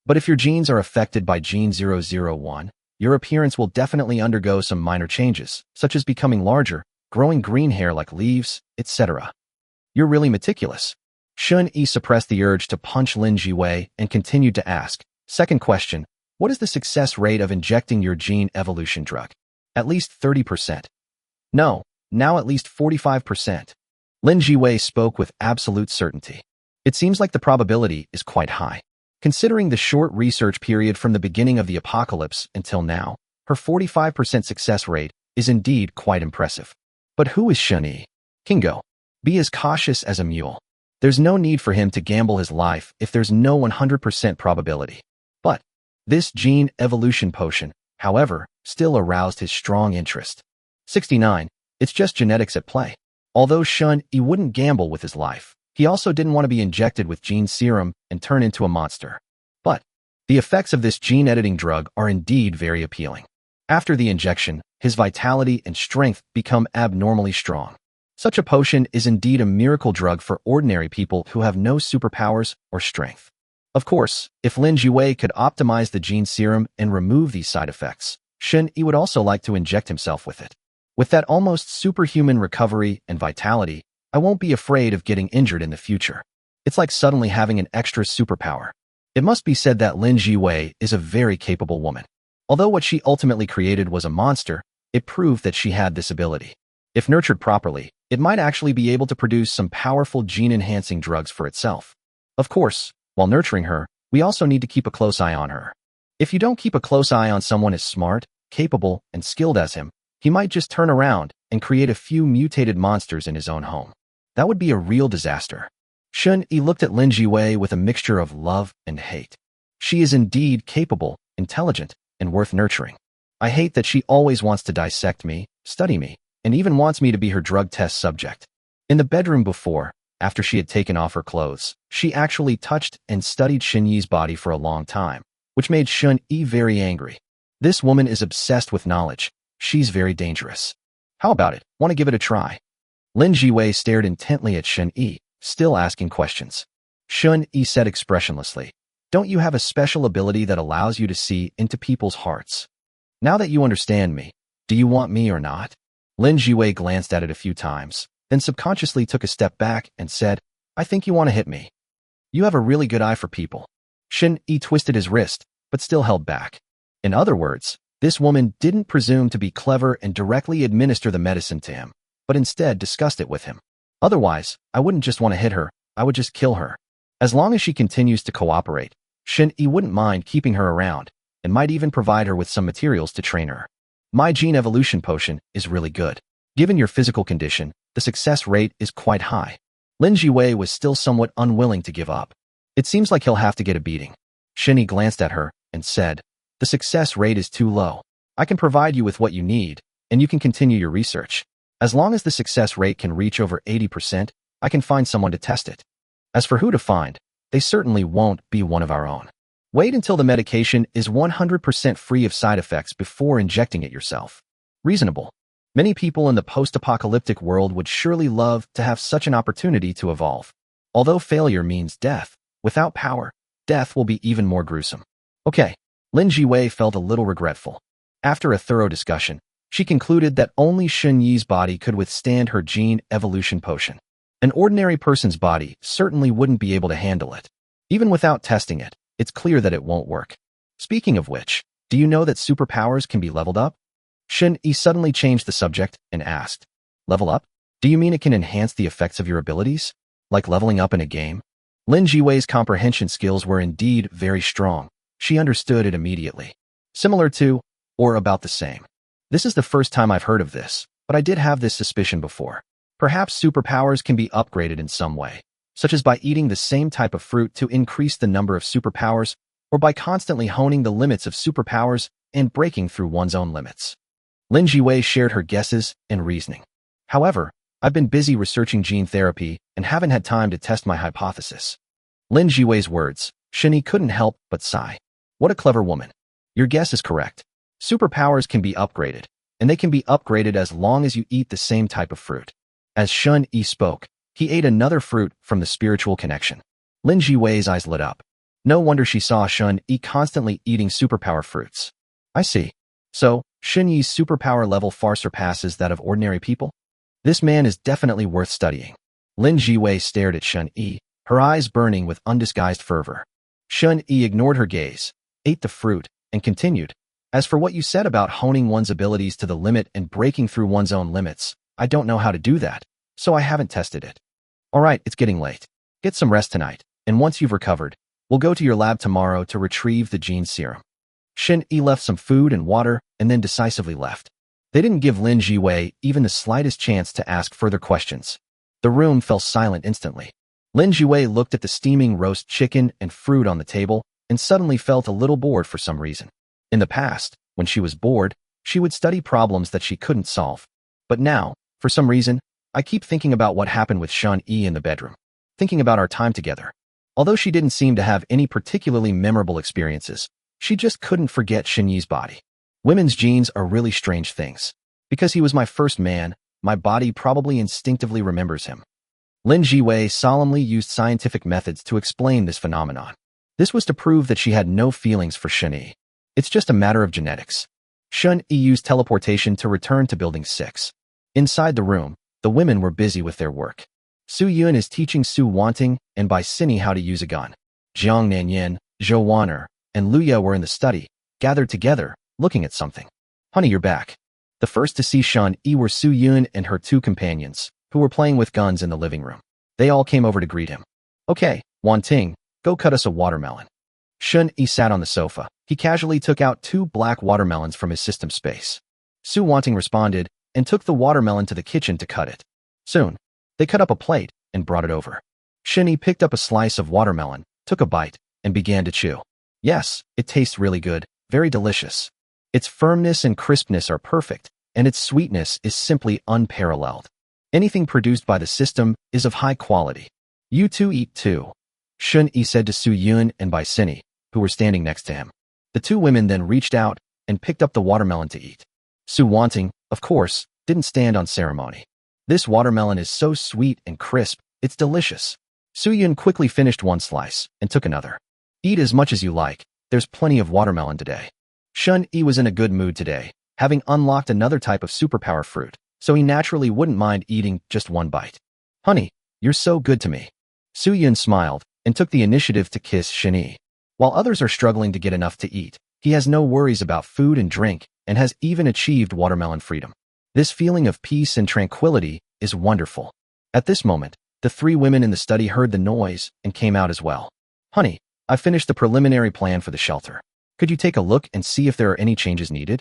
But if your genes are affected by gene 001, your appearance will definitely undergo some minor changes, such as becoming larger, growing green hair like leaves, etc. You're really meticulous. Shen Yi suppressed the urge to punch Lin Jiwei and continued to ask, Second question, what is the success rate of injecting your gene evolution drug? At least 30%. No, now at least 45%. Lin Jiwei spoke with absolute certainty. It seems like the probability is quite high. Considering the short research period from the beginning of the apocalypse until now, her 45% success rate is indeed quite impressive. But who is Shen Yi? Kingo, be as cautious as a mule. There's no need for him to gamble his life if there's no 100% probability. But this gene evolution potion, however, still aroused his strong interest. 69. It's just genetics at play. Although Shen Yi wouldn't gamble with his life, he also didn't want to be injected with gene serum and turn into a monster. But the effects of this gene editing drug are indeed very appealing. After the injection, his vitality and strength become abnormally strong. Such a potion is indeed a miracle drug for ordinary people who have no superpowers or strength. Of course, if Lin Jiwei could optimize the gene serum and remove these side effects, Shen Yi would also like to inject himself with it. With that almost superhuman recovery and vitality, I won't be afraid of getting injured in the future. It's like suddenly having an extra superpower. It must be said that Lin Jiwei is a very capable woman. Although what she ultimately created was a monster, it proved that she had this ability. If nurtured properly, it might actually be able to produce some powerful gene-enhancing drugs for itself. Of course, while nurturing her, we also need to keep a close eye on her. If you don't keep a close eye on someone as smart, capable, and skilled as him, he might just turn around and create a few mutated monsters in his own home. That would be a real disaster. Shun-Yi looked at Lin Jiwei with a mixture of love and hate. She is indeed capable, intelligent, and worth nurturing. I hate that she always wants to dissect me, study me, and even wants me to be her drug test subject. In the bedroom before, after she had taken off her clothes, she actually touched and studied Shun-Yi's body for a long time, which made Shun-Yi very angry. This woman is obsessed with knowledge. She's very dangerous. How about it? Want to give it a try? Lin Jiwei stared intently at Shun-Yi, still asking questions. Shun-Yi said expressionlessly, "Don't you have a special ability that allows you to see into people's hearts? Now that you understand me, do you want me or not?" Lin Jiwei glanced at it a few times, then subconsciously took a step back and said, "I think you want to hit me. You have a really good eye for people." Shun-Yi twisted his wrist, but still held back. In other words, this woman didn't presume to be clever and directly administer the medicine to him, but instead discussed it with him. Otherwise, I wouldn't just want to hit her, I would just kill her. As long as she continues to cooperate, Shun-Yi wouldn't mind keeping her around, and might even provide her with some materials to train her. My gene evolution potion is really good. Given your physical condition, the success rate is quite high. Lin Jiwei was still somewhat unwilling to give up. It seems like he'll have to get a beating. Shun-Yi glanced at her and said, "The success rate is too low. I can provide you with what you need, and you can continue your research. As long as the success rate can reach over 80%, I can find someone to test it. As for who to find, they certainly won't be one of our own. Wait until the medication is 100% free of side effects before injecting it yourself." Reasonable. Many people in the post-apocalyptic world would surely love to have such an opportunity to evolve. Although failure means death, without power, death will be even more gruesome. Okay, Lin Jiwei felt a little regretful. After a thorough discussion, she concluded that only Shun-Yi's body could withstand her gene evolution potion. An ordinary person's body certainly wouldn't be able to handle it. Even without testing it, it's clear that it won't work. Speaking of which, do you know that superpowers can be leveled up? Shun-Yi suddenly changed the subject and asked, "Level up? Do you mean it can enhance the effects of your abilities? Like leveling up in a game?" Lin Jiwei's comprehension skills were indeed very strong. She understood it immediately. Similar to, or about the same. This is the first time I've heard of this, but I did have this suspicion before. Perhaps superpowers can be upgraded in some way, such as by eating the same type of fruit to increase the number of superpowers, or by constantly honing the limits of superpowers and breaking through one's own limits. Lin Jiwei shared her guesses and reasoning. However, I've been busy researching gene therapy and haven't had time to test my hypothesis. Lin Jiwei's words, Shun-Yi couldn't help but sigh. What a clever woman. Your guess is correct. Superpowers can be upgraded, and they can be upgraded as long as you eat the same type of fruit. As Shun-Yi spoke, he ate another fruit from the spiritual connection. Lin Jiwei's eyes lit up. No wonder she saw Shun-Yi constantly eating superpower fruits. I see. So, Shun-Yi's superpower level far surpasses that of ordinary people? This man is definitely worth studying. Lin Jiwei stared at Shun-Yi, her eyes burning with undisguised fervor. Shun-Yi ignored her gaze, ate the fruit, and continued. As for what you said about honing one's abilities to the limit and breaking through one's own limits, I don't know how to do that, so I haven't tested it. Alright, it's getting late. Get some rest tonight, and once you've recovered, we'll go to your lab tomorrow to retrieve the gene serum. Shun-Yi left some food and water and then decisively left. They didn't give Lin Jiwei even the slightest chance to ask further questions. The room fell silent instantly. Lin Jiwei looked at the steaming roast chicken and fruit on the table and suddenly felt a little bored for some reason. In the past, when she was bored, she would study problems that she couldn't solve. But now, for some reason, I keep thinking about what happened with Shun-Yi in the bedroom. Thinking about our time together. Although she didn't seem to have any particularly memorable experiences, she just couldn't forget Shun-Yi's body. Women's genes are really strange things. Because he was my first man, my body probably instinctively remembers him. Lin Jiwei solemnly used scientific methods to explain this phenomenon. This was to prove that she had no feelings for Shun-Yi. It's just a matter of genetics. Shun-Yi used teleportation to return to Building 6. Inside the room, the women were busy with their work. Su Yun is teaching Su Wanting and Bai Sini how to use a gun. Jiang Nanyan, Zhou Waner, and Luya were in the study, gathered together, looking at something. Honey, you're back. The first to see Shun-Yi were Su Yun and her two companions, who were playing with guns in the living room. They all came over to greet him. Okay, Wanting, go cut us a watermelon. Shun-Yi sat on the sofa. He casually took out 2 black watermelons from his system space. Su Wanting responded and took the watermelon to the kitchen to cut it. Soon, they cut up a plate and brought it over. Shun-Yi picked up a slice of watermelon, took a bite, and began to chew. Yes, it tastes really good, very delicious. Its firmness and crispness are perfect, and its sweetness is simply unparalleled. Anything produced by the system is of high quality. You two eat too, Shun-Yi said to Su Yun and Bai Sini, who were standing next to him. The 2 women then reached out and picked up the watermelon to eat. Su Wanting, of course, didn't stand on ceremony. This watermelon is so sweet and crisp, it's delicious. Su Yun quickly finished 1 slice and took another. Eat as much as you like, there's plenty of watermelon today. Shun-Yi was in a good mood today, having unlocked another type of superpower fruit, so he naturally wouldn't mind eating just 1 bite. Honey, you're so good to me. Su Yun smiled and took the initiative to kiss Shun-Yi. While others are struggling to get enough to eat, he has no worries about food and drink and has even achieved watermelon freedom. This feeling of peace and tranquility is wonderful. At this moment, the 3 women in the study heard the noise and came out as well. Honey, I finished the preliminary plan for the shelter. Could you take a look and see if there are any changes needed?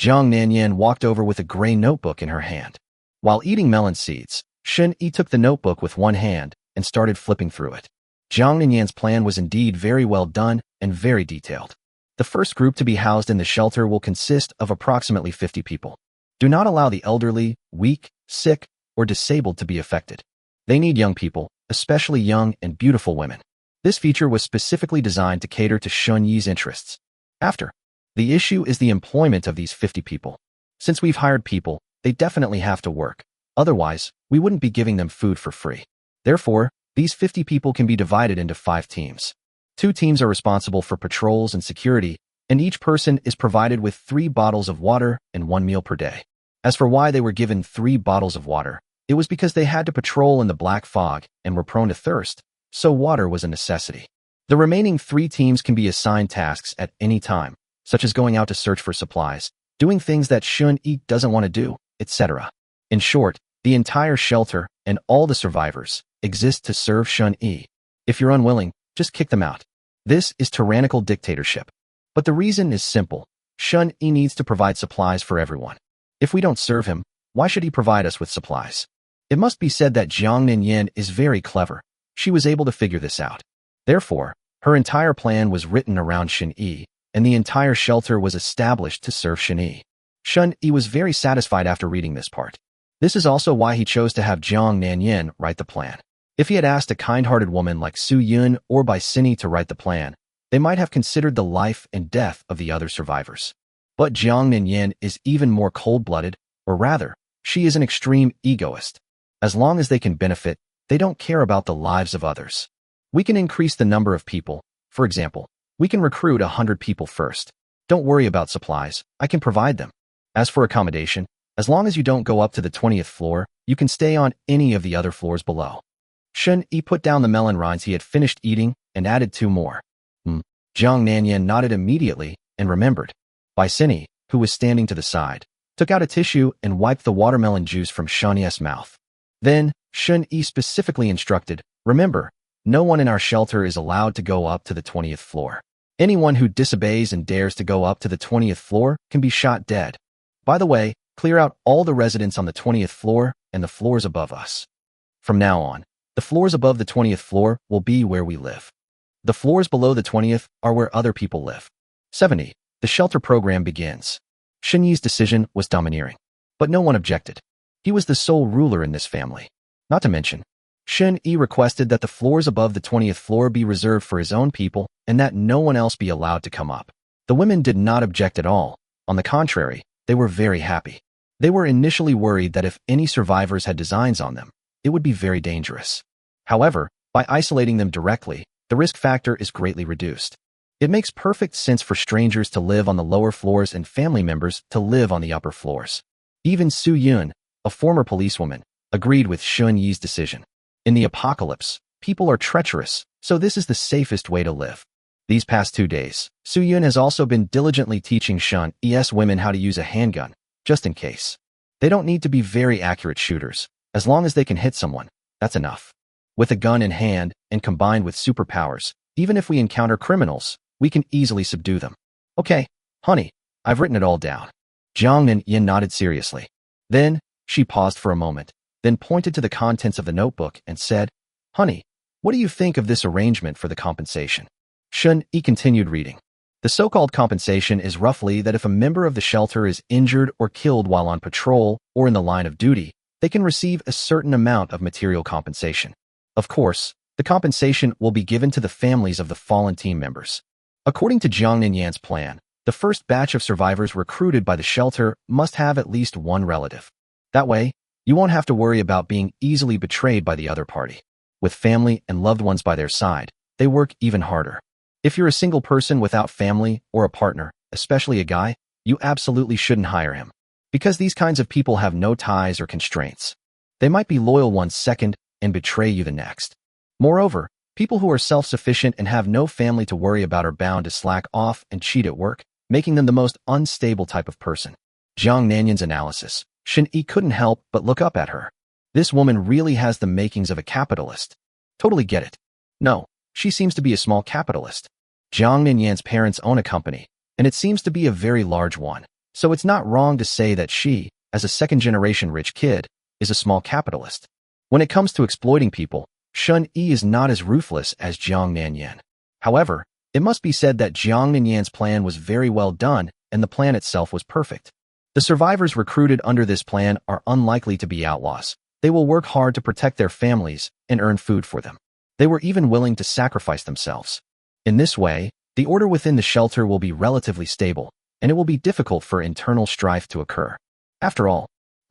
Jiang Nanyan walked over with a gray notebook in her hand. While eating melon seeds, Shun-Yi took the notebook with one hand and started flipping through it. Jiang Nanyan's plan was indeed very well done and very detailed. The first group to be housed in the shelter will consist of approximately 50 people. Do not allow the elderly, weak, sick, or disabled to be affected. They need young people, especially young and beautiful women. This feature was specifically designed to cater to Shun-Yi's interests. After, the issue is the employment of these 50 people. Since we've hired people, they definitely have to work. Otherwise, we wouldn't be giving them food for free. Therefore, these 50 people can be divided into 5 teams. 2 teams are responsible for patrols and security, and each person is provided with 3 bottles of water and 1 meal per day. As for why they were given 3 bottles of water, it was because they had to patrol in the black fog and were prone to thirst, so water was a necessity. The remaining 3 teams can be assigned tasks at any time, such as going out to search for supplies, doing things that Shun-Yi doesn't want to do, etc. In short, the entire shelter and all the survivors exist to serve Shun-Yi. If you're unwilling, just kick them out. This is tyrannical dictatorship. But the reason is simple. Shun-Yi needs to provide supplies for everyone. If we don't serve him, why should he provide us with supplies? It must be said that Jiang Nanyan is very clever. She was able to figure this out. Therefore, her entire plan was written around Shun-Yi, and the entire shelter was established to serve Shun-Yi. Shun-Yi was very satisfied after reading this part. This is also why he chose to have Jiang Nanyan write the plan. If he had asked a kind-hearted woman like Su Yun or Bai Sini to write the plan, they might have considered the life and death of the other survivors. But Jiang Nanyan is even more cold-blooded, or rather, she is an extreme egoist. As long as they can benefit, they don't care about the lives of others. We can increase the number of people. For example, we can recruit 100 people first. Don't worry about supplies, I can provide them. As for accommodation, as long as you don't go up to the 20th floor, you can stay on any of the other floors below. Shun-Yi put down the melon rinds he had finished eating and added 2 more. Jiang Nanyan nodded immediately and remembered. Bai Sini, who was standing to the side, took out a tissue and wiped the watermelon juice from Shun-Yi's mouth. Then, Shun-Yi specifically instructed, remember, no one in our shelter is allowed to go up to the 20th floor. Anyone who disobeys and dares to go up to the 20th floor can be shot dead. By the way, clear out all the residents on the 20th floor and the floors above us. From now on, the floors above the 20th floor will be where we live. The floors below the 20th are where other people live. 70. The shelter program begins. Shun-Yi's decision was domineering, but no one objected. He was the sole ruler in this family. Not to mention, Shun-Yi requested that the floors above the 20th floor be reserved for his own people and that no one else be allowed to come up. The women did not object at all. On the contrary, they were very happy. They were initially worried that if any survivors had designs on them, it would be very dangerous. However, by isolating them directly, the risk factor is greatly reduced. It makes perfect sense for strangers to live on the lower floors and family members to live on the upper floors. Even Su Yun, a former policewoman, agreed with Shun-Yi's decision. In the apocalypse, people are treacherous, so this is the safest way to live. These past 2 days, Su Yun has also been diligently teaching Shun-Yi's women how to use a handgun, just in case. They don't need to be very accurate shooters. As long as they can hit someone, that's enough. With a gun in hand and combined with superpowers, even if we encounter criminals, We can easily subdue them. Okay, honey, I've written it all down. Jiang Yin nodded seriously. Then, she paused for a moment, then pointed to the contents of the notebook and said, Honey, what do you think of this arrangement for the compensation? Shun Yi continued reading. The so-called compensation is roughly that if a member of the shelter is injured or killed while on patrol or in the line of duty, they can receive a certain amount of material compensation. Of course, the compensation will be given to the families of the fallen team members. According to Jiang Ninyan's plan, the first batch of survivors recruited by the shelter must have at least one relative. That way, you won't have to worry about being easily betrayed by the other party. With family and loved ones by their side, they work even harder. If you're a single person without family or a partner, especially a guy, you absolutely shouldn't hire him. Because these kinds of people have no ties or constraints. They might be loyal one second and betray you the next. Moreover, people who are self-sufficient and have no family to worry about are bound to slack off and cheat at work, making them the most unstable type of person. Jiang Nanyan's analysis. Shin Yi couldn't help but look up at her. This woman really has the makings of a capitalist. Totally get it. No, she seems to be a small capitalist. Jiang Ninyan's parents own a company, and it seems to be a very large one. So it's not wrong to say that she, as a second-generation rich kid, is a small capitalist. When it comes to exploiting people, Shun Yi is not as ruthless as Jiang Nanyan. However, it must be said that Jiang Ninyan's plan was very well done, and the plan itself was perfect. The survivors recruited under this plan are unlikely to be outlaws. They will work hard to protect their families and earn food for them. They were even willing to sacrifice themselves. In this way, the order within the shelter will be relatively stable, and it will be difficult for internal strife to occur. After all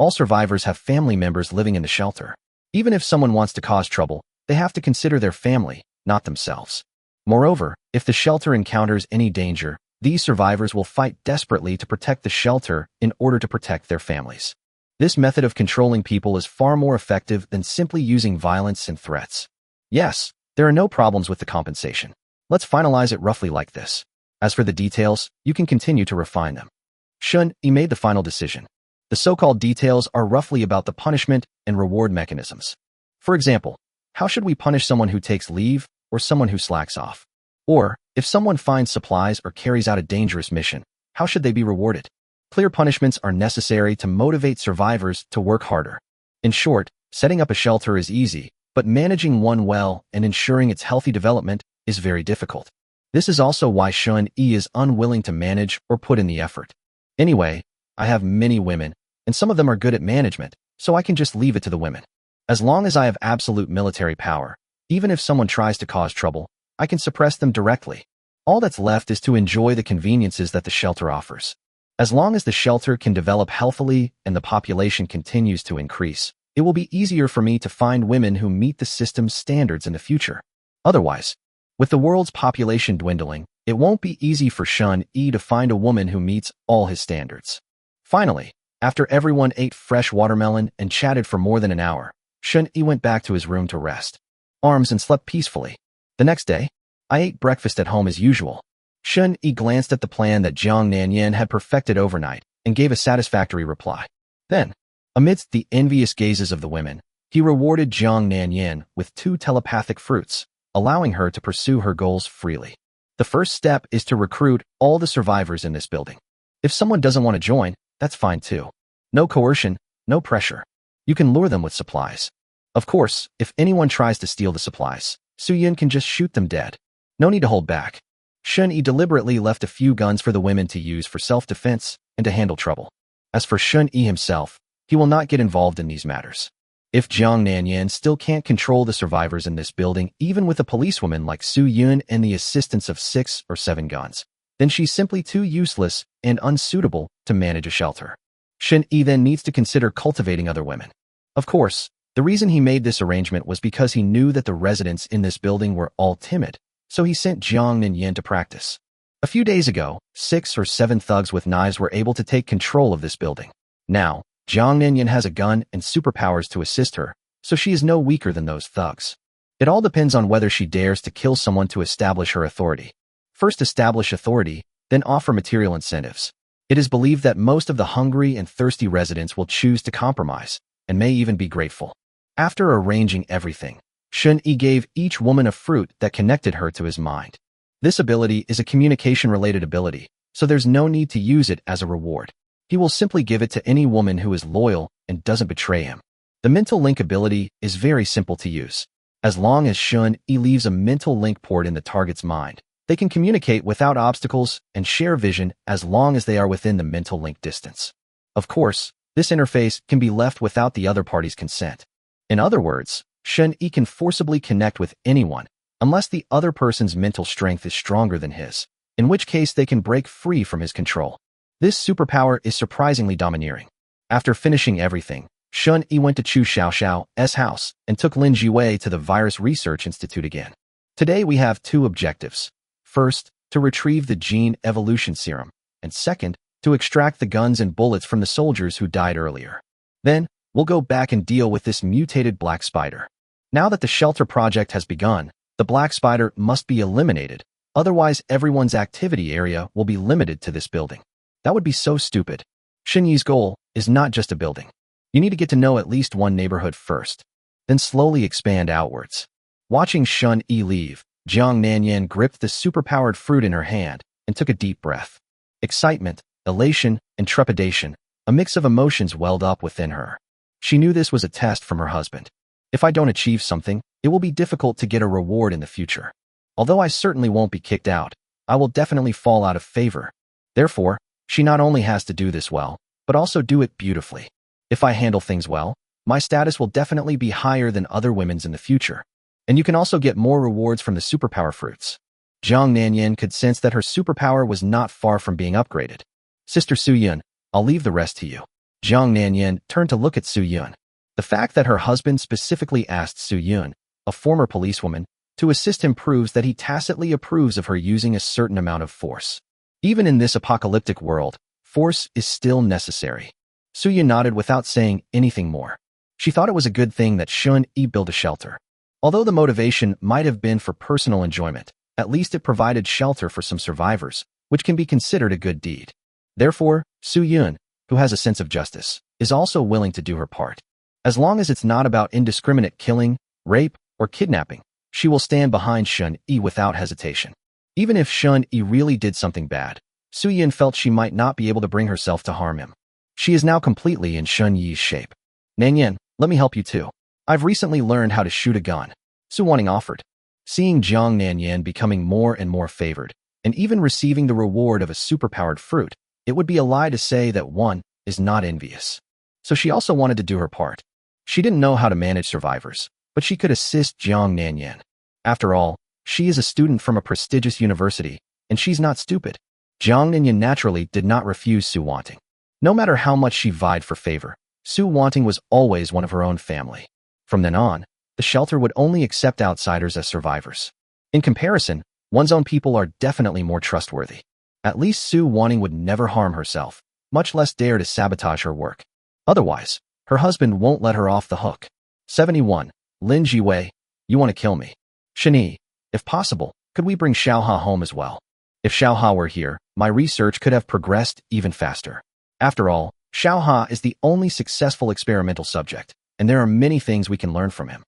survivors have family members living in the shelter. Even if someone wants to cause trouble, they have to consider their family, not themselves. Moreover, if the shelter encounters any danger, these survivors will fight desperately to protect the shelter in order to protect their families. This method of controlling people is far more effective than simply using violence and threats. Yes, there are no problems with the compensation. Let's finalize it roughly like this. As for the details, you can continue to refine them. Shun Yi made the final decision. The so-called details are roughly about the punishment and reward mechanisms. For example, how should we punish someone who takes leave or someone who slacks off? Or, if someone finds supplies or carries out a dangerous mission, how should they be rewarded? Clear punishments are necessary to motivate survivors to work harder. In short, setting up a shelter is easy, but managing one well and ensuring its healthy development is very difficult. This is also why Shun Yi is unwilling to manage or put in the effort. Anyway, I have many women, and some of them are good at management, so I can just leave it to the women. As long as I have absolute military power, even if someone tries to cause trouble, I can suppress them directly. All that's left is to enjoy the conveniences that the shelter offers. As long as the shelter can develop healthily and the population continues to increase, it will be easier for me to find women who meet the system's standards in the future. Otherwise, with the world's population dwindling, it won't be easy for Shun Yi to find a woman who meets all his standards. Finally, after everyone ate fresh watermelon and chatted for more than an hour, Shun Yi went back to his room to rest arms and slept peacefully. The next day, I ate breakfast at home as usual. Shun Yi glanced at the plan that Jiang Nanyan had perfected overnight and gave a satisfactory reply. Then, amidst the envious gazes of the women, he rewarded Jiang Nanyan with 2 telepathic fruits, allowing her to pursue her goals freely. The first step is to recruit all the survivors in this building. If someone doesn't want to join, that's fine too. No coercion, no pressure. You can lure them with supplies. Of course, if anyone tries to steal the supplies, Su Yun can just shoot them dead. No need to hold back. Shun Yi deliberately left a few guns for the women to use for self-defense and to handle trouble. As for Shun Yi himself, he will not get involved in these matters. If Jiang Nanyan still can't control the survivors in this building, even with a policewoman like Su Yun and the assistance of 6 or 7 guns, then she's simply too useless and unsuitable to manage a shelter. Shun Yi then needs to consider cultivating other women. Of course, the reason he made this arrangement was because he knew that the residents in this building were all timid, so he sent Jiang Ninyan to practice. A few days ago, 6 or 7 thugs with knives were able to take control of this building. Now, Jiang Ninyan has a gun and superpowers to assist her, so she is no weaker than those thugs. It all depends on whether she dares to kill someone to establish her authority. First establish authority, then offer material incentives. It is believed that most of the hungry and thirsty residents will choose to compromise, and may even be grateful. After arranging everything, Shun Yi gave each woman a fruit that connected her to his mind. This ability is a communication-related ability, so there's no need to use it as a reward. He will simply give it to any woman who is loyal and doesn't betray him. The mental link ability is very simple to use. As long as Shun-E leaves a mental link port in the target's mind, they can communicate without obstacles and share vision as long as they are within the mental link distance. Of course, this interface can be left without the other party's consent. In other words, Shun-E can forcibly connect with anyone unless the other person's mental strength is stronger than his, in which case they can break free from his control. This superpower is surprisingly domineering. After finishing everything, Shun-E went to Chu Xiaoxiao's house and took Lin Jiwei to the Virus Research Institute again. Today we have two objectives. First, to retrieve the gene evolution serum, and second, to extract the guns and bullets from the soldiers who died earlier. Then, we'll go back and deal with this mutated black spider. Now that the shelter project has begun, the black spider must be eliminated, otherwise everyone's activity area will be limited to this building. That would be so stupid. Shun-Yi's goal is not just a building. You need to get to know at least one neighborhood first, then slowly expand outwards. Watching Shun-E leave, Jiang Nanyan gripped the superpowered fruit in her hand and took a deep breath. Excitement, elation, and trepidation, a mix of emotions welled up within her. She knew this was a test from her husband. If I don't achieve something, it will be difficult to get a reward in the future. Although I certainly won't be kicked out, I will definitely fall out of favor. Therefore, she not only has to do this well, but also do it beautifully. If I handle things well, my status will definitely be higher than other women's in the future. And you can also get more rewards from the superpower fruits. Jiang Nanyan could sense that her superpower was not far from being upgraded. Sister Su-Yun, I'll leave the rest to you. Jiang Nanyan turned to look at Su-Yun. The fact that her husband specifically asked Su-Yun, a former policewoman, to assist him proves that he tacitly approves of her using a certain amount of force. Even in this apocalyptic world, force is still necessary. Su-Yun nodded without saying anything more. She thought it was a good thing that Shun-E built a shelter. Although the motivation might have been for personal enjoyment, at least it provided shelter for some survivors, which can be considered a good deed. Therefore, Su-Yun, who has a sense of justice, is also willing to do her part. As long as it's not about indiscriminate killing, rape, or kidnapping, she will stand behind Shun-E without hesitation. Even if Shun-E really did something bad, Su-Yun felt she might not be able to bring herself to harm him. She is now completely in Shun-Yi's shape. Nanyan, let me help you too. I've recently learned how to shoot a gun, Su Wanting offered. Seeing Jiang Nanyan becoming more and more favored, and even receiving the reward of a superpowered fruit, it would be a lie to say that one is not envious. So she also wanted to do her part. She didn't know how to manage survivors, but she could assist Jiang Nanyan. After all, she is a student from a prestigious university, and she's not stupid. Jiang Nanyan naturally did not refuse Su Wanting. No matter how much she vied for favor, Su Wanting was always one of her own family. From then on, the shelter would only accept outsiders as survivors. In comparison, one's own people are definitely more trustworthy. At least Su Wanting would never harm herself, much less dare to sabotage her work. Otherwise, her husband won't let her off the hook. 71. Lin Jiwei, you want to kill me. Shun-E, if possible, could we bring Xiaoha home as well? If Xiaoha were here, my research could have progressed even faster. After all, Xiaoha is the only successful experimental subject, and there are many things we can learn from him.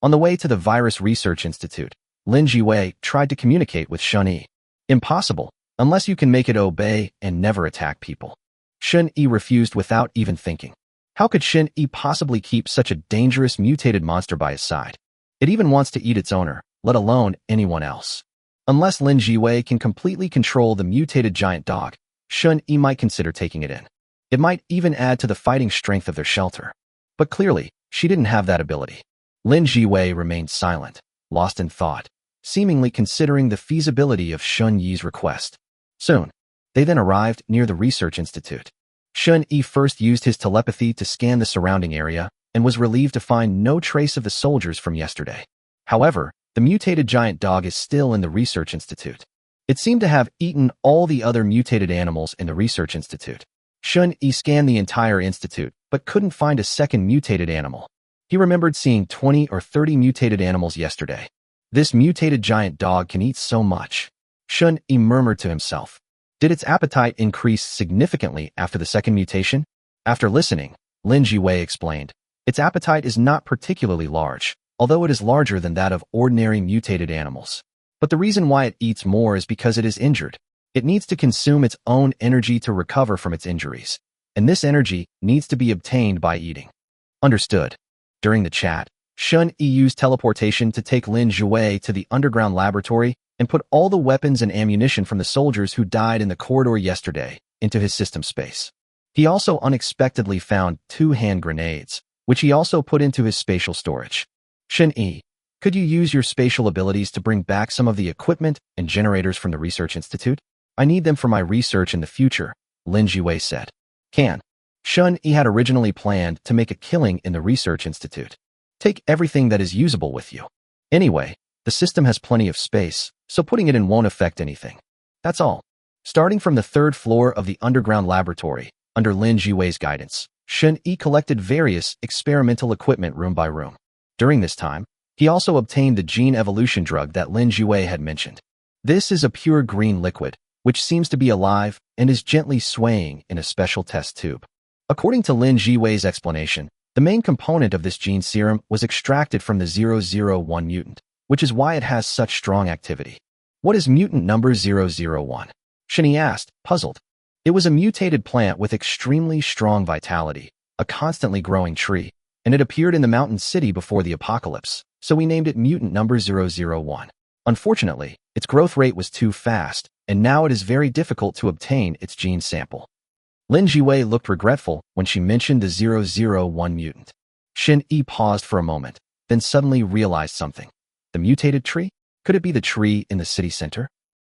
On the way to the Virus Research Institute, Lin Jiwei tried to communicate with Shun-E. Impossible, unless you can make it obey and never attack people. Shun-E refused without even thinking. How could Shun-E possibly keep such a dangerous mutated monster by his side? It even wants to eat its owner, let alone anyone else. Unless Lin Jiwei can completely control the mutated giant dog, Shun-E might consider taking it in. It might even add to the fighting strength of their shelter. But clearly, she didn't have that ability. Lin Jiwei remained silent, lost in thought, seemingly considering the feasibility of Shun-Yi's request. Soon, they then arrived near the research institute. Shun-E first used his telepathy to scan the surrounding area and was relieved to find no trace of the soldiers from yesterday. However, the mutated giant dog is still in the research institute. It seemed to have eaten all the other mutated animals in the research institute. Shun-E scanned the entire institute, but couldn't find a second mutated animal. He remembered seeing 20 or 30 mutated animals yesterday. This mutated giant dog can eat so much. Shun-E murmured to himself. Did its appetite increase significantly after the second mutation? After listening, Lin Jiwei explained, its appetite is not particularly large, although it is larger than that of ordinary mutated animals. But the reason why it eats more is because it is injured. It needs to consume its own energy to recover from its injuries, and this energy needs to be obtained by eating. Understood. During the chat, Shun-Yi used teleportation to take Lin Jue to the underground laboratory and put all the weapons and ammunition from the soldiers who died in the corridor yesterday into his system space. He also unexpectedly found 2 hand grenades, which he also put into his spatial storage. Shun-Yi, could you use your spatial abilities to bring back some of the equipment and generators from the Research Institute? I need them for my research in the future, Lin Jue said. Can. Shun-Yi had originally planned to make a killing in the Research Institute. Take everything that is usable with you. Anyway, the system has plenty of space, so putting it in won't affect anything. That's all. Starting from the 3rd floor of the underground laboratory, under Lin Jue's guidance, Shun-Yi collected various experimental equipment room by room. During this time, he also obtained the gene evolution drug that Lin Jue had mentioned. This is a pure green liquid, which seems to be alive and is gently swaying in a special test tube. According to Lin Jue's explanation, the main component of this gene serum was extracted from the 001 mutant, which is why it has such strong activity. What is mutant number 001? Shun-Yi asked, puzzled. It was a mutated plant with extremely strong vitality, a constantly growing tree, and it appeared in the mountain city before the apocalypse, so we named it mutant number 001. Unfortunately, its growth rate was too fast, and now it is very difficult to obtain its gene sample. Lin Jue looked regretful when she mentioned the 001 mutant. Shun-Yi paused for a moment, then suddenly realized something. The mutated tree? Could it be the tree in the city center?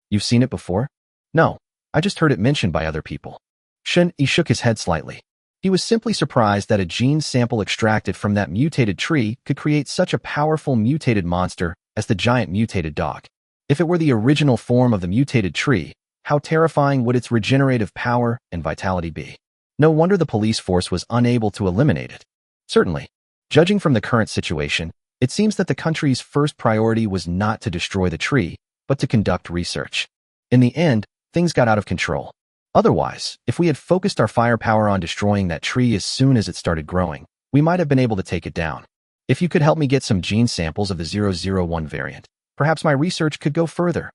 You've seen it before? No, I just heard it mentioned by other people. Shun-Yi shook his head slightly. He was simply surprised that a gene sample extracted from that mutated tree could create such a powerful mutated monster as the giant mutated dog. If it were the original form of the mutated tree, how terrifying would its regenerative power and vitality be? No wonder the police force was unable to eliminate it. Certainly, judging from the current situation, it seems that the country's first priority was not to destroy the tree, but to conduct research. In the end, things got out of control. Otherwise, if we had focused our firepower on destroying that tree as soon as it started growing, we might have been able to take it down. If you could help me get some gene samples of the 001 variant, perhaps my research could go further.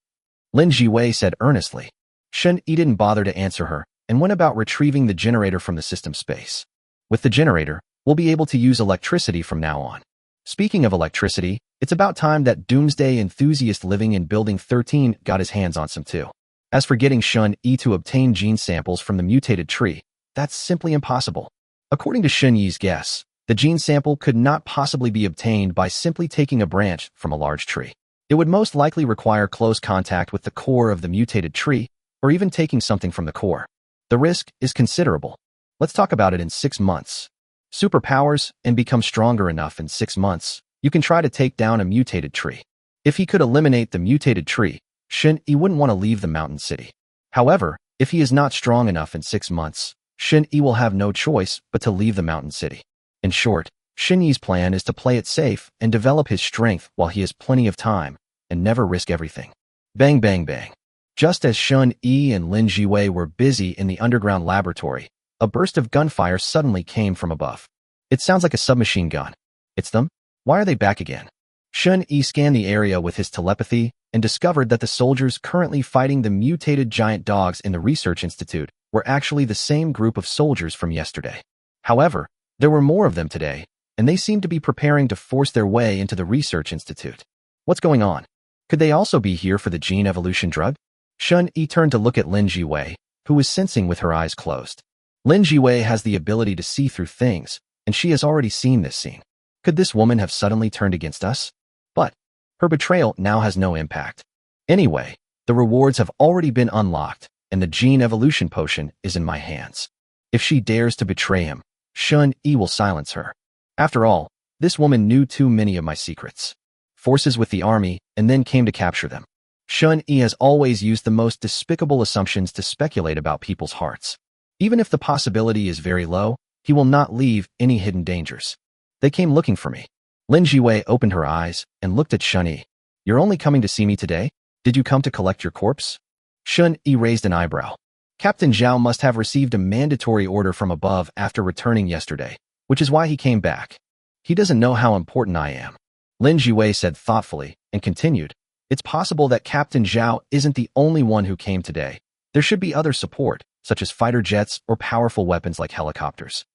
Lin Jue said earnestly. Shun-Yi didn't bother to answer her and went about retrieving the generator from the system space. With the generator, we'll be able to use electricity from now on. Speaking of electricity, it's about time that doomsday enthusiast living in Building 13 got his hands on some too. As for getting Shun-Yi to obtain gene samples from the mutated tree, that's simply impossible. According to Shun-Yi's guess, the gene sample could not possibly be obtained by simply taking a branch from a large tree. It would most likely require close contact with the core of the mutated tree, or even taking something from the core. The risk is considerable. Let's talk about it in 6 months. Superpowers and become stronger enough in 6 months, you can try to take down a mutated tree. If he could eliminate the mutated tree, Shun-Yi wouldn't want to leave the mountain city. However, if he is not strong enough in 6 months, Shun-Yi will have no choice but to leave the mountain city. In short, Shun-Yi's plan is to play it safe and develop his strength while he has plenty of time, and never risk everything. Bang bang bang. Just as Shun-Yi and Lin Jue were busy in the underground laboratory, a burst of gunfire suddenly came from above. It sounds like a submachine gun. It's them? Why are they back again? Shun-Yi scanned the area with his telepathy and discovered that the soldiers currently fighting the mutated giant dogs in the Research Institute were actually the same group of soldiers from yesterday. However, there were more of them today, and they seemed to be preparing to force their way into the Research Institute. What's going on? Could they also be here for the gene evolution drug? Shun-Yi turned to look at Lin Jue, who was sensing with her eyes closed. Lin Jue has the ability to see through things, and she has already seen this scene. Could this woman have suddenly turned against us? But her betrayal now has no impact. Anyway, the rewards have already been unlocked, and the gene evolution potion is in my hands. If she dares to betray him, Shun-Yi will silence her. After all, this woman knew too many of my secrets. Forces with the army, and then came to capture them. Shun-Yi has always used the most despicable assumptions to speculate about people's hearts. Even if the possibility is very low, he will not leave any hidden dangers. They came looking for me. Lin Jue opened her eyes and looked at Shun-Yi. You're only coming to see me today? Did you come to collect your corpse? Shun-Yi raised an eyebrow. Captain Zhao must have received a mandatory order from above after returning yesterday, which is why he came back. He doesn't know how important I am. Lin Jue said thoughtfully and continued, It's possible that Captain Zhao isn't the only one who came today. There should be other support, such as fighter jets or powerful weapons like helicopters.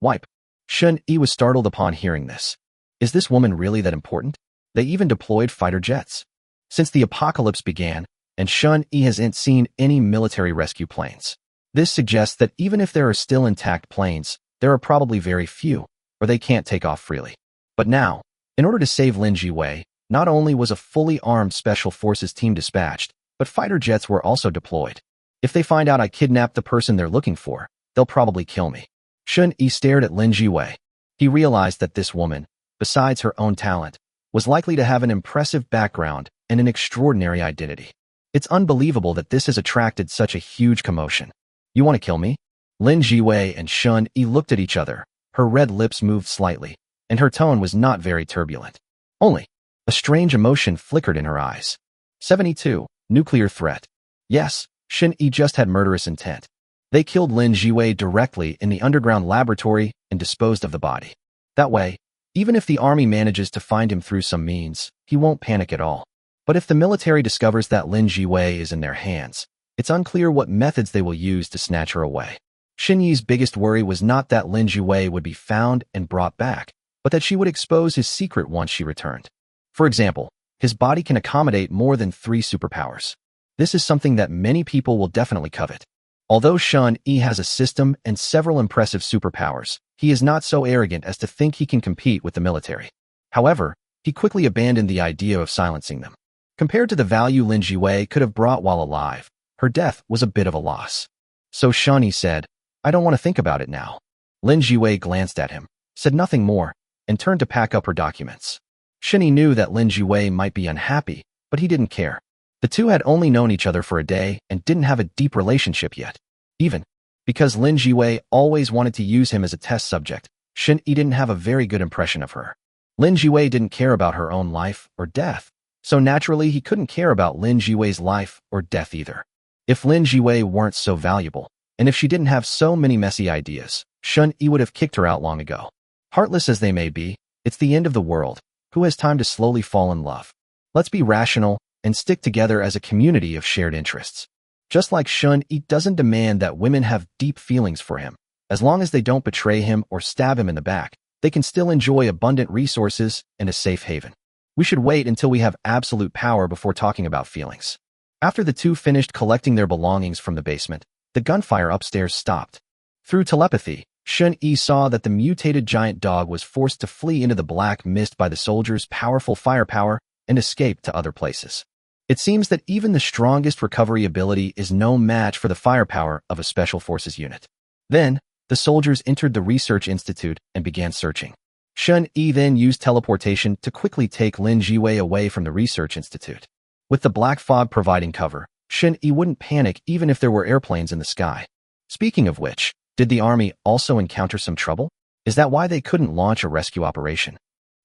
Wipe. Shun Yi was startled upon hearing this. Is this woman really that important? They even deployed fighter jets. Since the apocalypse began, and Shun Yi hasn't seen any military rescue planes. This suggests that even if there are still intact planes, there are probably very few, or they can't take off freely. But now, in order to save Lin Jiwei, not only was a fully armed special forces team dispatched, but fighter jets were also deployed. If they find out I kidnapped the person they're looking for, they'll probably kill me. Shun Yi stared at Lin Jiwei. He realized that this woman, besides her own talent, was likely to have an impressive background and an extraordinary identity. It's unbelievable that this has attracted such a huge commotion. You want to kill me? Lin Jiwei and Shun Yi looked at each other. Her red lips moved slightly, and her tone was not very turbulent. Only, a strange emotion flickered in her eyes. 72. Nuclear threat. Yes, Shun Yi just had murderous intent. They killed Lin Jiwei directly in the underground laboratory and disposed of the body. That way, even if the army manages to find him through some means, he won't panic at all. But if the military discovers that Lin Jiwei is in their hands, it's unclear what methods they will use to snatch her away. Shin Yi's biggest worry was not that Lin Jiwei would be found and brought back, but that she would expose his secret once she returned. For example, his body can accommodate more than 3 superpowers. This is something that many people will definitely covet. Although Shun Yi has a system and several impressive superpowers, he is not so arrogant as to think he can compete with the military. However, he quickly abandoned the idea of silencing them. Compared to the value Lin Jiwei could have brought while alive, her death was a bit of a loss. So Shun Yi said, I don't want to think about it now. Lin Jiwei glanced at him, said nothing more, and turned to pack up her documents. Shun Yi knew that Lin Jiwei might be unhappy, but he didn't care. The two had only known each other for a day and didn't have a deep relationship yet. Even because Lin Jiwei always wanted to use him as a test subject, Shun Yi didn't have a very good impression of her. Lin Jiwei didn't care about her own life or death, so naturally he couldn't care about Lin Jiwei's life or death either. If Lin Jiwei weren't so valuable, and if she didn't have so many messy ideas, Shun Yi would have kicked her out long ago. Heartless as they may be, it's the end of the world. Who has time to slowly fall in love? Let's be rational and stick together as a community of shared interests. Just like Shun Yi doesn't demand that women have deep feelings for him, as long as they don't betray him or stab him in the back, they can still enjoy abundant resources and a safe haven. We should wait until we have absolute power before talking about feelings. After the two finished collecting their belongings from the basement, the gunfire upstairs stopped. Through telepathy, Shun Yi saw that the mutated giant dog was forced to flee into the black mist by the soldiers' powerful firepower and escape to other places. It seems that even the strongest recovery ability is no match for the firepower of a special forces unit. Then, the soldiers entered the research institute and began searching. Shun Yi then used teleportation to quickly take Lin Jiwei away from the research institute. With the black fog providing cover, Shun Yi wouldn't panic even if there were airplanes in the sky. Speaking of which, did the army also encounter some trouble? Is that why they couldn't launch a rescue operation?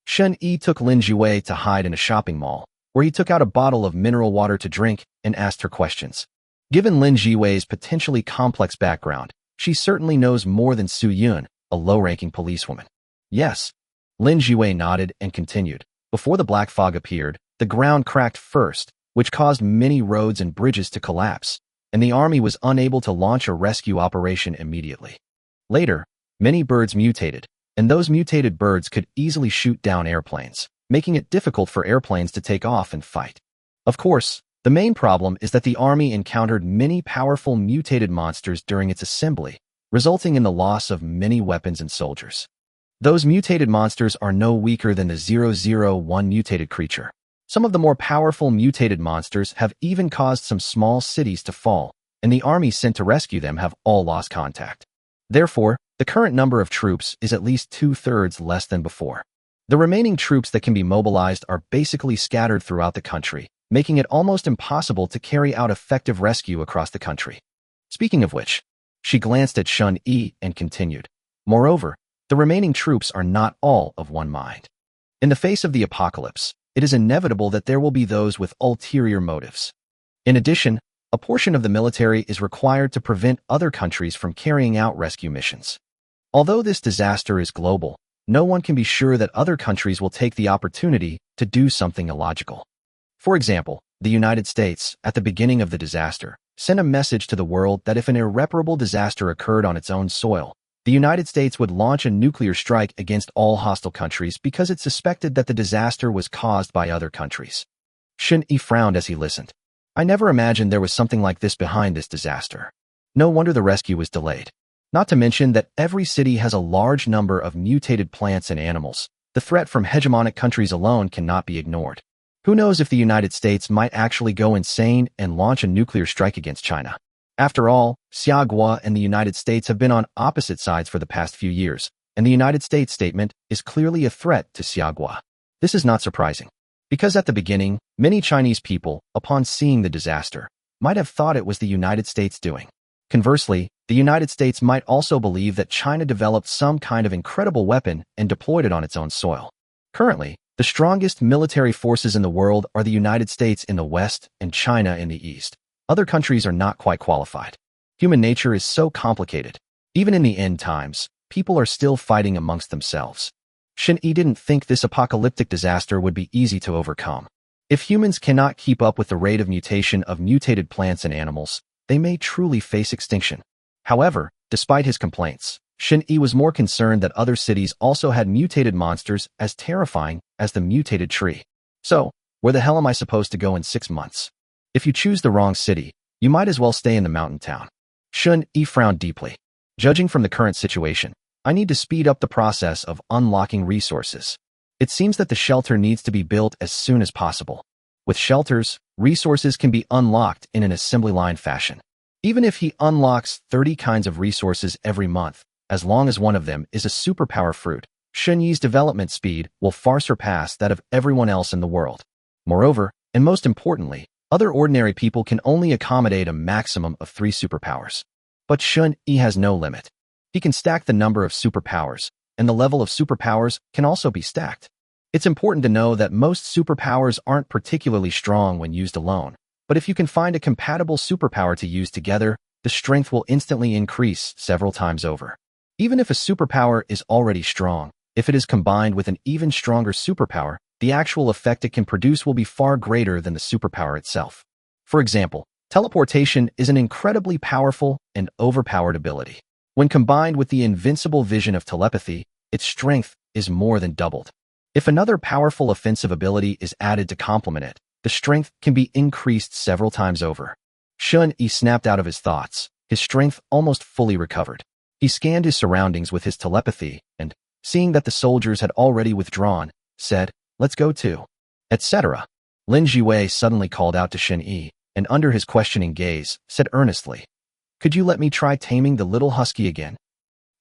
Shun Yi took Lin Jiwei to hide in a shopping mall, where he took out a bottle of mineral water to drink and asked her questions. Given Lin Jiwei's potentially complex background, she certainly knows more than Su Yun, a low-ranking policewoman. Yes. Lin Jiwei nodded and continued. Before the black fog appeared, the ground cracked first, which caused many roads and bridges to collapse, and the army was unable to launch a rescue operation immediately. Later, many birds mutated, and those mutated birds could easily shoot down airplanes, making it difficult for airplanes to take off and fight. Of course, the main problem is that the army encountered many powerful mutated monsters during its assembly, resulting in the loss of many weapons and soldiers. Those mutated monsters are no weaker than the 001 mutated creature. Some of the more powerful mutated monsters have even caused some small cities to fall, and the army sent to rescue them have all lost contact. Therefore, the current number of troops is at least 2/3 less than before. The remaining troops that can be mobilized are basically scattered throughout the country, making it almost impossible to carry out effective rescue across the country. Speaking of which, she glanced at Shun Yi and continued. Moreover, the remaining troops are not all of one mind. In the face of the apocalypse, it is inevitable that there will be those with ulterior motives. In addition, a portion of the military is required to prevent other countries from carrying out rescue missions. Although this disaster is global, no one can be sure that other countries will take the opportunity to do something illogical. For example, the United States, at the beginning of the disaster, sent a message to the world that if an irreparable disaster occurred on its own soil, the United States would launch a nuclear strike against all hostile countries because it suspected that the disaster was caused by other countries. Shen-Yi frowned as he listened. I never imagined there was something like this behind this disaster. No wonder the rescue was delayed. Not to mention that every city has a large number of mutated plants and animals. The threat from hegemonic countries alone cannot be ignored. Who knows if the United States might actually go insane and launch a nuclear strike against China. After all, Xiaogua and the United States have been on opposite sides for the past few years, and the United States statement is clearly a threat to Xiaogua. This is not surprising, because at the beginning, many Chinese people, upon seeing the disaster, might have thought it was the United States doing. Conversely, the United States might also believe that China developed some kind of incredible weapon and deployed it on its own soil. Currently, the strongest military forces in the world are the United States in the West and China in the East. Other countries are not quite qualified. Human nature is so complicated. Even in the end times, people are still fighting amongst themselves. Shen-Yi didn't think this apocalyptic disaster would be easy to overcome. If humans cannot keep up with the rate of mutation of mutated plants and animals, they may truly face extinction. However, despite his complaints, Shen-Yi was more concerned that other cities also had mutated monsters as terrifying as the mutated tree. So, where the hell am I supposed to go in 6 months? If you choose the wrong city, you might as well stay in the mountain town. Shen-Yi frowned deeply. Judging from the current situation, I need to speed up the process of unlocking resources. It seems that the shelter needs to be built as soon as possible. With shelters, resources can be unlocked in an assembly line fashion. Even if he unlocks 30 kinds of resources every month, as long as one of them is a superpower fruit, Shen-Yi's development speed will far surpass that of everyone else in the world. Moreover, and most importantly, other ordinary people can only accommodate a maximum of 3 superpowers. But Shen-Yi has no limit. He can stack the number of superpowers, and the level of superpowers can also be stacked. It's important to know that most superpowers aren't particularly strong when used alone, but if you can find a compatible superpower to use together, the strength will instantly increase several times over. Even if a superpower is already strong, if it is combined with an even stronger superpower, the actual effect it can produce will be far greater than the superpower itself. For example, teleportation is an incredibly powerful and overpowered ability. When combined with the invincible vision of telepathy, its strength is more than doubled. If another powerful offensive ability is added to complement it, the strength can be increased several times over. Shen-Yi snapped out of his thoughts, his strength almost fully recovered. He scanned his surroundings with his telepathy and, seeing that the soldiers had already withdrawn, said, "Let's go too," etc. Lin Jiwei suddenly called out to Shen-Yi, and under his questioning gaze, said earnestly, "Could you let me try taming the little husky again?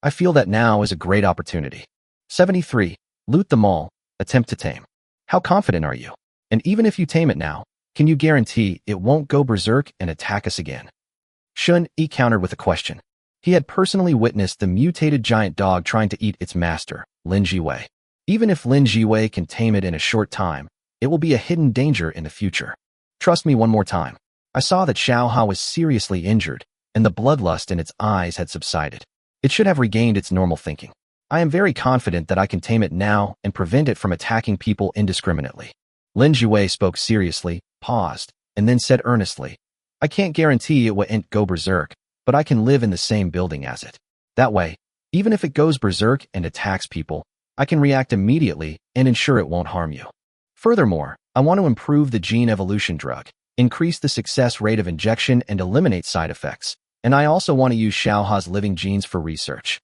I feel that now is a great opportunity." 73. Loot them all, attempt to tame. How confident are you? And even if you tame it now, can you guarantee it won't go berserk and attack us again? Shen-Yi countered with a question. He had personally witnessed the mutated giant dog trying to eat its master, Lin Jiwei. Even if Lin Jiwei can tame it in a short time, it will be a hidden danger in the future. Trust me one more time. I saw that Xiaoha was seriously injured, and the bloodlust in its eyes had subsided. It should have regained its normal thinking. I am very confident that I can tame it now and prevent it from attacking people indiscriminately. Lin Jiwei spoke seriously, paused, and then said earnestly, "I can't guarantee it won't go berserk, but I can live in the same building as it. That way, even if it goes berserk and attacks people, I can react immediately and ensure it won't harm you. Furthermore, I want to improve the gene evolution drug, increase the success rate of injection and eliminate side effects, and I also want to use Xiaoha's living genes for research.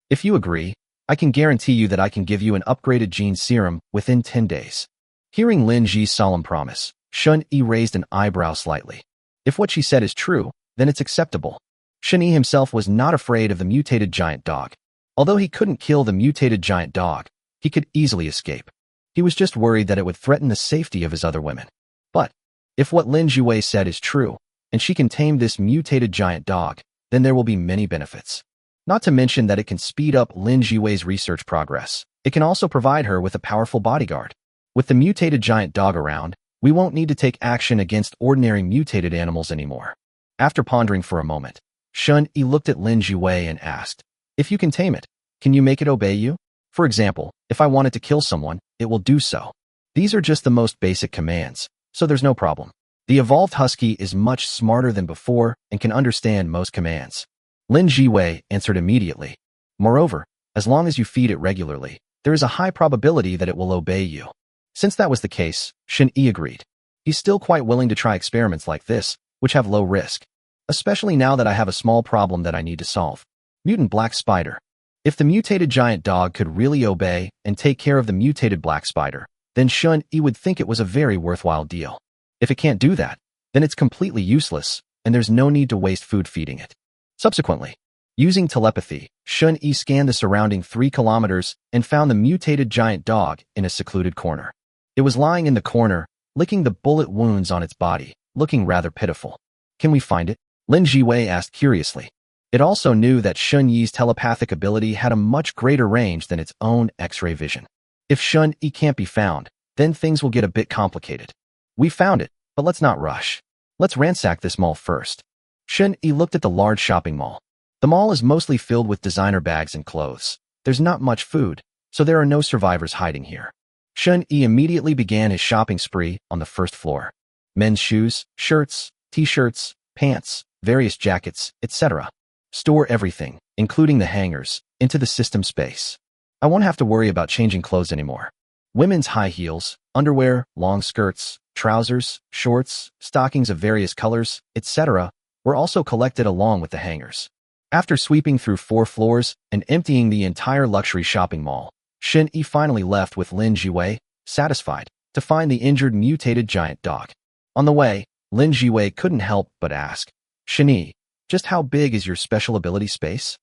If you agree, I can guarantee you that I can give you an upgraded gene serum within 10 days. Hearing Lin Ji's solemn promise, Shen-Yi raised an eyebrow slightly. If what she said is true, then it's acceptable. Shen-Yi himself was not afraid of the mutated giant dog. Although he couldn't kill the mutated giant dog, he could easily escape. He was just worried that it would threaten the safety of his other women. But, if what Lin Jiwei said is true, and she can tame this mutated giant dog, then there will be many benefits. Not to mention that it can speed up Lin Jiwei's research progress. It can also provide her with a powerful bodyguard. With the mutated giant dog around, we won't need to take action against ordinary mutated animals anymore. After pondering for a moment, Shen-Yi looked at Lin Jiwei and asked, "If you can tame it, can you make it obey you? For example, if I wanted to kill someone, it will do so." These are just the most basic commands, so there's no problem. The evolved husky is much smarter than before and can understand most commands. Lin Jiwei answered immediately. Moreover, as long as you feed it regularly, there is a high probability that it will obey you. Since that was the case, Shen Yi agreed. He's still quite willing to try experiments like this, which have low risk. Especially now that I have a small problem that I need to solve. Mutant black spider. If the mutated giant dog could really obey and take care of the mutated black spider, then Shen Yi would think it was a very worthwhile deal. If it can't do that, then it's completely useless, and there's no need to waste food feeding it. Subsequently, using telepathy, Shen Yi scanned the surrounding 3 kilometers and found the mutated giant dog in a secluded corner. It was lying in the corner, licking the bullet wounds on its body, looking rather pitiful. Can we find it? Lin Jiwei asked curiously. It also knew that Shen Yi's telepathic ability had a much greater range than its own X-ray vision. If Shen Yi can't be found, then things will get a bit complicated. We found it, but let's not rush. Let's ransack this mall first. Shen Yi looked at the large shopping mall. The mall is mostly filled with designer bags and clothes. There's not much food, so there are no survivors hiding here. Shen Yi immediately began his shopping spree on the first floor. Men's shoes, shirts, t-shirts, pants, various jackets, etc. Store everything, including the hangers, into the system space. I won't have to worry about changing clothes anymore. Women's high heels, underwear, long skirts, trousers, shorts, stockings of various colors, etc. were also collected along with the hangers. After sweeping through 4 floors and emptying the entire luxury shopping mall, Shen Yi finally left with Lin Jiwei, satisfied, to find the injured mutated giant dog. On the way, Lin Jiwei couldn't help but ask, Shen Yi, just how big is your special ability space?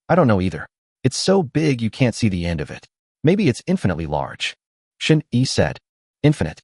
I don't know either. It's so big you can't see the end of it. Maybe it's infinitely large. Shen Yi said. Infinite?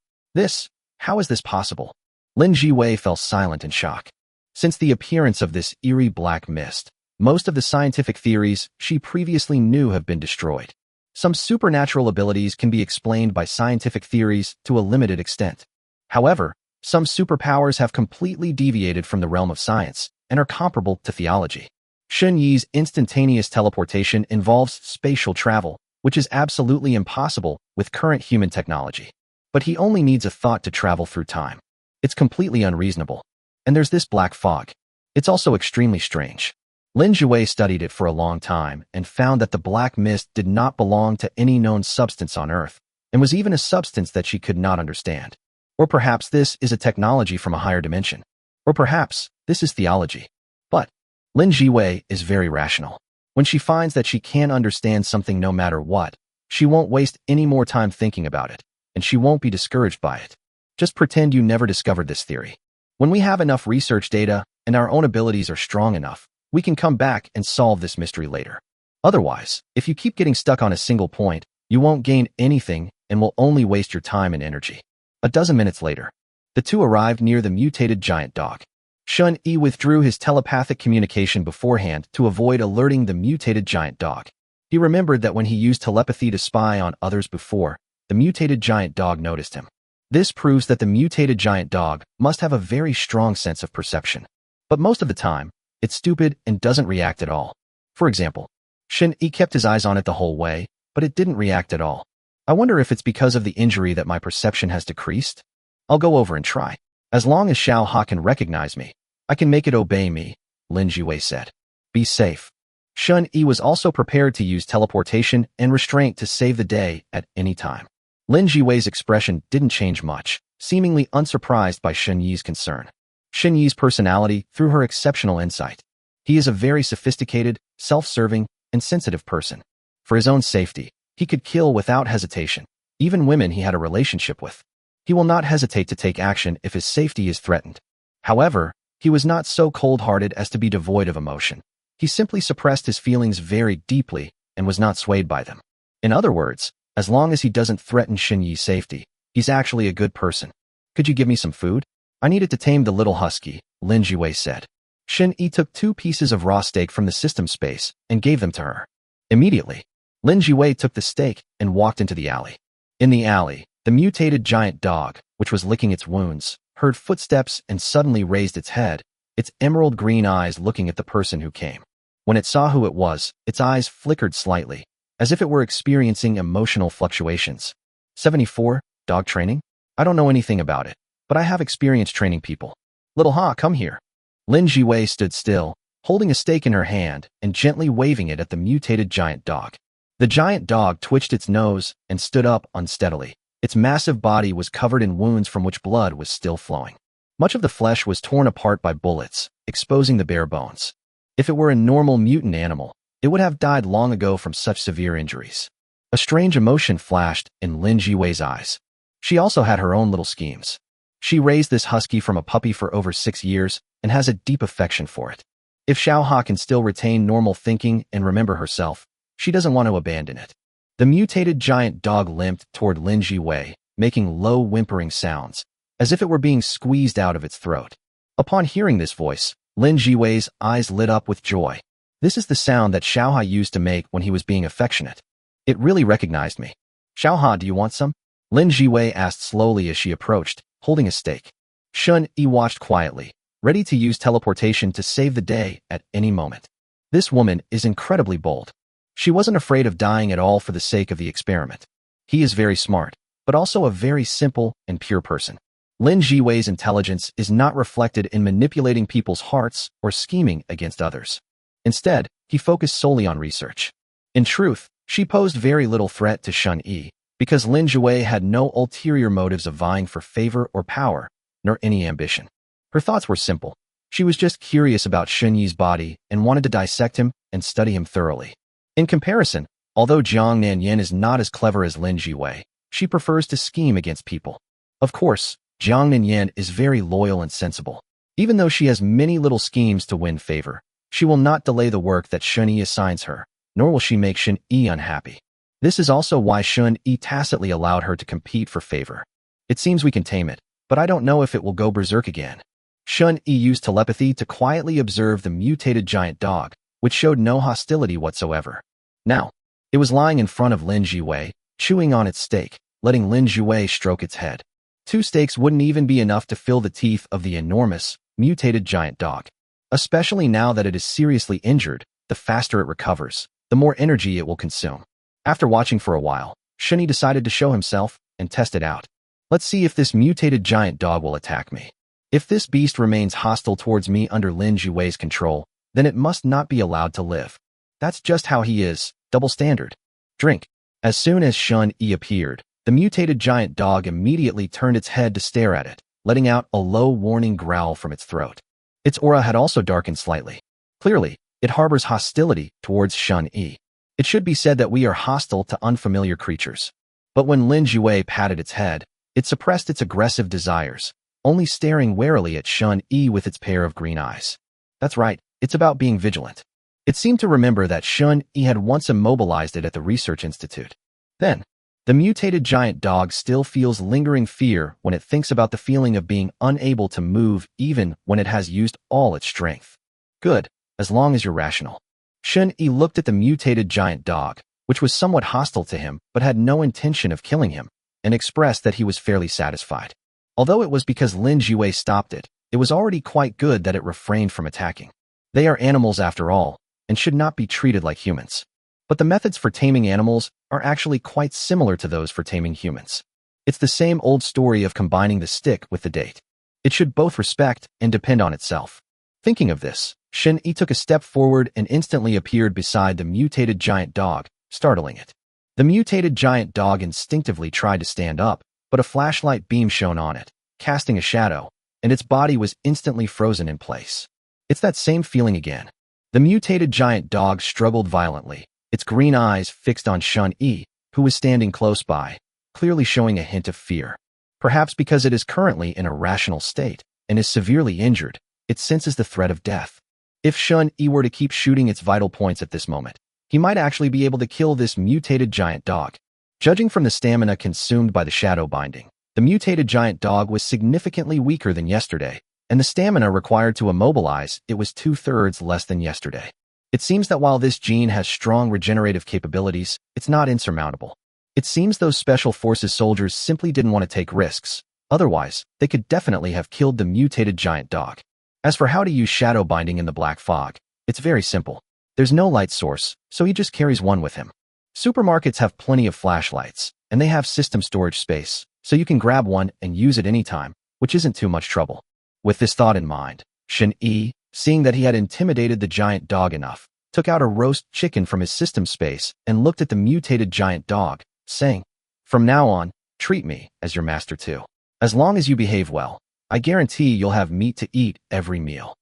How is this possible? Lin Jiwei fell silent in shock. Since the appearance of this eerie black mist, most of the scientific theories she previously knew have been destroyed. Some supernatural abilities can be explained by scientific theories to a limited extent. However, some superpowers have completely deviated from the realm of science and are comparable to theology. Shen Yi's instantaneous teleportation involves spatial travel, which is absolutely impossible with current human technology. But he only needs a thought to travel through time. It's completely unreasonable. And there's this black fog. It's also extremely strange. Lin Jiwei studied it for a long time and found that the black mist did not belong to any known substance on Earth, and was even a substance that she could not understand. Or perhaps this is a technology from a higher dimension. Or perhaps this is theology. But Lin Jiwei is very rational. When she finds that she can understand something no matter what, she won't waste any more time thinking about it, and she won't be discouraged by it. Just pretend you never discovered this theory. When we have enough research data and our own abilities are strong enough, we can come back and solve this mystery later. Otherwise, if you keep getting stuck on a single point, you won't gain anything and will only waste your time and energy. A dozen minutes later, the two arrived near the mutated giant dog. Shen Yi withdrew his telepathic communication beforehand to avoid alerting the mutated giant dog. He remembered that when he used telepathy to spy on others before, the mutated giant dog noticed him. This proves that the mutated giant dog must have a very strong sense of perception. But most of the time, it's stupid and doesn't react at all. For example, Shen Yi kept his eyes on it the whole way, but it didn't react at all. I wonder if it's because of the injury that my perception has decreased? I'll go over and try. As long as Xiao Ha can recognize me, I can make it obey me, Lin Jiwei said. Be safe. Shen Yi was also prepared to use teleportation and restraint to save the day at any time. Lin Jiwei's expression didn't change much, seemingly unsurprised by Shen Yi's concern. Shen Yi's personality through her exceptional insight. He is a very sophisticated, self-serving, and sensitive person. For his own safety, he could kill without hesitation, even women he had a relationship with. He will not hesitate to take action if his safety is threatened. However, he was not so cold-hearted as to be devoid of emotion. He simply suppressed his feelings very deeply and was not swayed by them. In other words, as long as he doesn't threaten Shen Yi's safety, he's actually a good person. Could you give me some food? I needed to tame the little husky, Lin Jiwei said. Shen Yi took 2 pieces of raw steak from the system space and gave them to her. Immediately, Lin Jiwei took the steak and walked into the alley. In the alley, the mutated giant dog, which was licking its wounds, heard footsteps and suddenly raised its head, its emerald green eyes looking at the person who came. When it saw who it was, its eyes flickered slightly, as if it were experiencing emotional fluctuations. 74. Dog training? I don't know anything about it. but I have experience training people. Little Ha, come here. Lin Jiwei stood still, holding a stake in her hand and gently waving it at the mutated giant dog. The giant dog twitched its nose and stood up unsteadily. Its massive body was covered in wounds from which blood was still flowing. Much of the flesh was torn apart by bullets, exposing the bare bones. If it were a normal mutant animal, it would have died long ago from such severe injuries. A strange emotion flashed in Lin Jiwei's eyes. She also had her own little schemes. She raised this husky from a puppy for over 6 years and has a deep affection for it. If Xiaoha can still retain normal thinking and remember herself, she doesn't want to abandon it. The mutated giant dog limped toward Lin Jiwei, making low whimpering sounds, as if it were being squeezed out of its throat. Upon hearing this voice, Lin Jiwei's eyes lit up with joy. This is the sound that Xiaoha used to make when he was being affectionate. It really recognized me. Xiaoha, do you want some? Lin Jiwei asked slowly as she approached, holding a stake. Shun Yi watched quietly, ready to use teleportation to save the day at any moment. This woman is incredibly bold. She wasn't afraid of dying at all for the sake of the experiment. He is very smart, but also a very simple and pure person. Lin Jiwei's intelligence is not reflected in manipulating people's hearts or scheming against others. Instead, he focused solely on research. In truth, she posed very little threat to Shun Yi, because Lin Jiwei had no ulterior motives of vying for favor or power, nor any ambition. Her thoughts were simple. She was just curious about Shun Yi's body and wanted to dissect him and study him thoroughly. In comparison, although Jiang Nanyan is not as clever as Lin Jiwei, she prefers to scheme against people. Of course, Jiang Nanyan is very loyal and sensible. Even though she has many little schemes to win favor, she will not delay the work that Shun Yi assigns her, nor will she make Shun Yi unhappy. This is also why Shun Yi tacitly allowed her to compete for favor. It seems we can tame it, but I don't know if it will go berserk again. Shun Yi used telepathy to quietly observe the mutated giant dog, which showed no hostility whatsoever. Now, it was lying in front of Lin Jiwei, chewing on its steak, letting Lin Jiwei stroke its head. 2 steaks wouldn't even be enough to fill the teeth of the enormous, mutated giant dog. Especially now that it is seriously injured, the faster it recovers, the more energy it will consume. After watching for a while, Shun Yi decided to show himself and test it out. Let's see if this mutated giant dog will attack me. If this beast remains hostile towards me under Lin Jiwei's control, then it must not be allowed to live. That's just how he is, double standard. Drink. As soon as Shun Yi appeared, the mutated giant dog immediately turned its head to stare at it, letting out a low warning growl from its throat. Its aura had also darkened slightly. Clearly, it harbors hostility towards Shun Yi. It should be said that we are hostile to unfamiliar creatures. But when Lin Jiwei patted its head, it suppressed its aggressive desires, only staring warily at Shun Yi with its pair of green eyes. That's right, it's about being vigilant. It seemed to remember that Shun Yi had once immobilized it at the research institute. Then, the mutated giant dog still feels lingering fear when it thinks about the feeling of being unable to move even when it has used all its strength. Good, as long as you're rational. Shun Yi looked at the mutated giant dog, which was somewhat hostile to him but had no intention of killing him, and expressed that he was fairly satisfied. Although it was because Lin Jiwei stopped it, it was already quite good that it refrained from attacking. They are animals after all, and should not be treated like humans. But the methods for taming animals are actually quite similar to those for taming humans. It's the same old story of combining the stick with the date. It should both respect and depend on itself. Thinking of this, Shun Yi took a step forward and instantly appeared beside the mutated giant dog, startling it. The mutated giant dog instinctively tried to stand up, but a flashlight beam shone on it, casting a shadow, and its body was instantly frozen in place. It's that same feeling again. The mutated giant dog struggled violently, its green eyes fixed on Shun Yi, who was standing close by, clearly showing a hint of fear. Perhaps because it is currently in a rational state and is severely injured, it senses the threat of death. If Shun Yi were to keep shooting its vital points at this moment, he might actually be able to kill this mutated giant dog. Judging from the stamina consumed by the shadow binding, the mutated giant dog was significantly weaker than yesterday, and the stamina required to immobilize it was 2/3 less than yesterday. It seems that while this gene has strong regenerative capabilities, it's not insurmountable. It seems those special forces soldiers simply didn't want to take risks. Otherwise, they could definitely have killed the mutated giant dog. As for how to use shadow binding in the black fog, it's very simple. There's no light source, so he just carries one with him. Supermarkets have plenty of flashlights, and they have system storage space, so you can grab one and use it anytime, which isn't too much trouble. With this thought in mind, Shen-Yi, seeing that he had intimidated the giant dog enough, took out a roast chicken from his system space and looked at the mutated giant dog, saying, "From now on, treat me as your master too. As long as you behave well, I guarantee you'll have meat to eat every meal."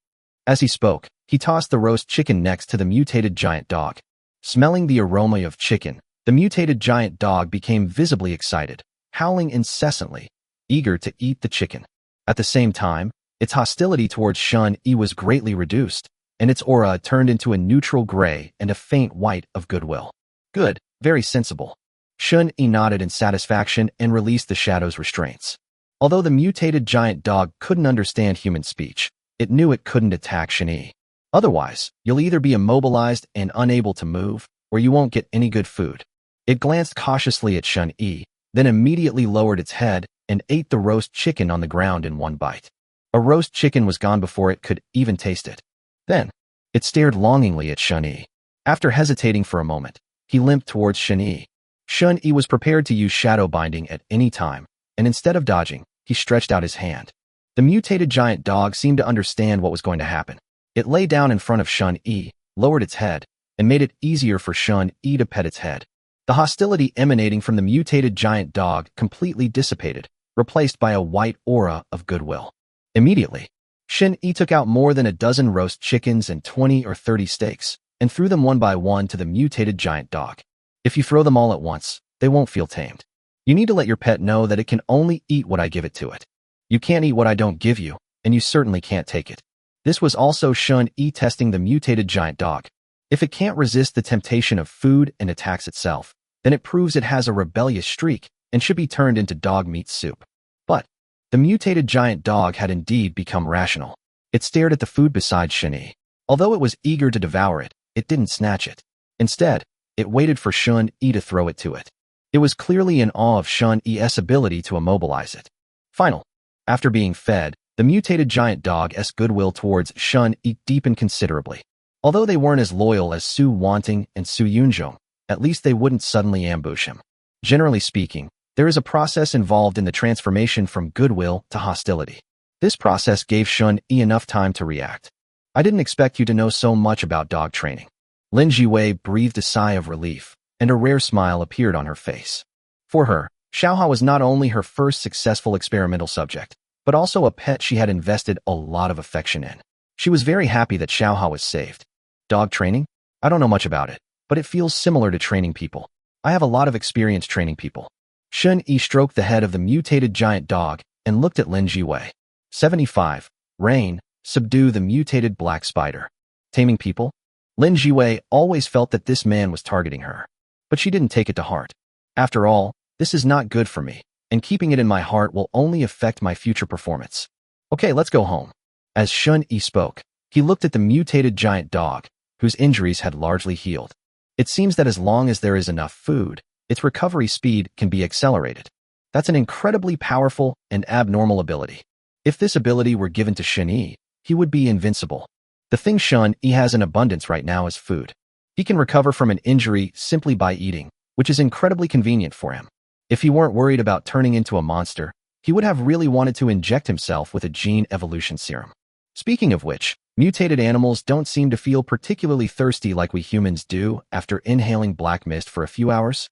As he spoke, he tossed the roast chicken next to the mutated giant dog. Smelling the aroma of chicken, the mutated giant dog became visibly excited, howling incessantly, eager to eat the chicken. At the same time, its hostility towards Shun-Yi was greatly reduced, and its aura turned into a neutral gray and a faint white of goodwill. "Good, very sensible." Shun-Yi nodded in satisfaction and released the shadow's restraints. Although the mutated giant dog couldn't understand human speech, it knew it couldn't attack Shen-Yi. Otherwise, you'll either be immobilized and unable to move, or you won't get any good food. It glanced cautiously at Shun-Yi, then immediately lowered its head and ate the roast chicken on the ground in one bite. A roast chicken was gone before it could even taste it. Then, it stared longingly at Shun-Yi. After hesitating for a moment, he limped towards Shun-Yi. Shun-Yi was prepared to use shadow binding at any time, and instead of dodging, he stretched out his hand. The mutated giant dog seemed to understand what was going to happen. It lay down in front of Shun-Yi, lowered its head, and made it easier for Shun-Yi to pet its head. The hostility emanating from the mutated giant dog completely dissipated, replaced by a white aura of goodwill. Immediately, Shen-Yi took out more than a dozen roast chickens and 20 or 30 steaks, and threw them one by one to the mutated giant dog. If you throw them all at once, they won't feel tamed. You need to let your pet know that it can only eat what I give it to it. You can't eat what I don't give you, and you certainly can't take it. This was also Shun-Yi testing the mutated giant dog. If it can't resist the temptation of food and attacks itself, then it proves it has a rebellious streak and should be turned into dog meat soup. But the mutated giant dog had indeed become rational. It stared at the food beside Shen-Yi. Although it was eager to devour it, it didn't snatch it. Instead, it waited for Shun-Yi to throw it to it. It was clearly in awe of Shun-Yi's ability to immobilize it. Finally, after being fed, the mutated giant dog's goodwill towards Shun-Yi deepened considerably. Although they weren't as loyal as Su Wanting and Su Yunjong, at least they wouldn't suddenly ambush him. Generally speaking, there is a process involved in the transformation from goodwill to hostility. This process gave Shun-Yi enough time to react. "I didn't expect you to know so much about dog training." Lin Jiwei breathed a sigh of relief, and a rare smile appeared on her face. For her, Xiaohua was not only her first successful experimental subject, but also a pet she had invested a lot of affection in. She was very happy that Xiaohua was saved. "Dog training? I don't know much about it, but it feels similar to training people. I have a lot of experience training people." Shun-Yi stroked the head of the mutated giant dog and looked at Lin Jiwei. 75. Rain, subdue the mutated black spider. Taming people? Lin Jiwei always felt that this man was targeting her. But she didn't take it to heart. "After all, this is not good for me, and keeping it in my heart will only affect my future performance. Okay, let's go home." As Shun-Yi spoke, he looked at the mutated giant dog, whose injuries had largely healed. It seems that as long as there is enough food, its recovery speed can be accelerated. That's an incredibly powerful and abnormal ability. If this ability were given to Shen-Yi, he would be invincible. The thing Shun-Yi has in abundance right now is food. He can recover from an injury simply by eating, which is incredibly convenient for him. If he weren't worried about turning into a monster, he would have really wanted to inject himself with a gene evolution serum. Speaking of which, mutated animals don't seem to feel particularly thirsty like we humans do after inhaling black mist for a few hours.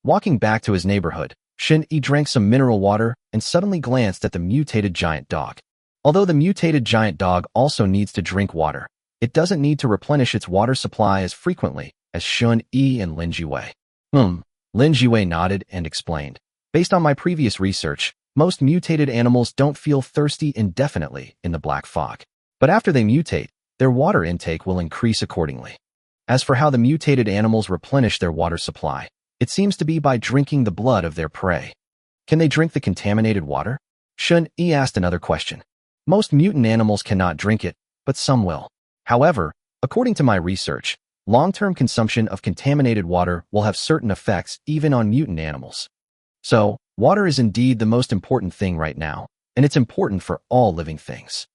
Walking back to his neighborhood, Shen-Yi drank some mineral water and suddenly glanced at the mutated giant dog. Although the mutated giant dog also needs to drink water, it doesn't need to replenish its water supply as frequently as Shun-Yi and Lin Jiwei. Lin Jiwei nodded and explained. "Based on my previous research, most mutated animals don't feel thirsty indefinitely in the black fog. But after they mutate, their water intake will increase accordingly. As for how the mutated animals replenish their water supply, it seems to be by drinking the blood of their prey." "Can they drink the contaminated water?" Shun-Yi asked another question. "Most mutant animals cannot drink it, but some will. However, according to my research, long-term consumption of contaminated water will have certain effects even on mutant animals. So, water is indeed the most important thing right now, and it's important for all living things."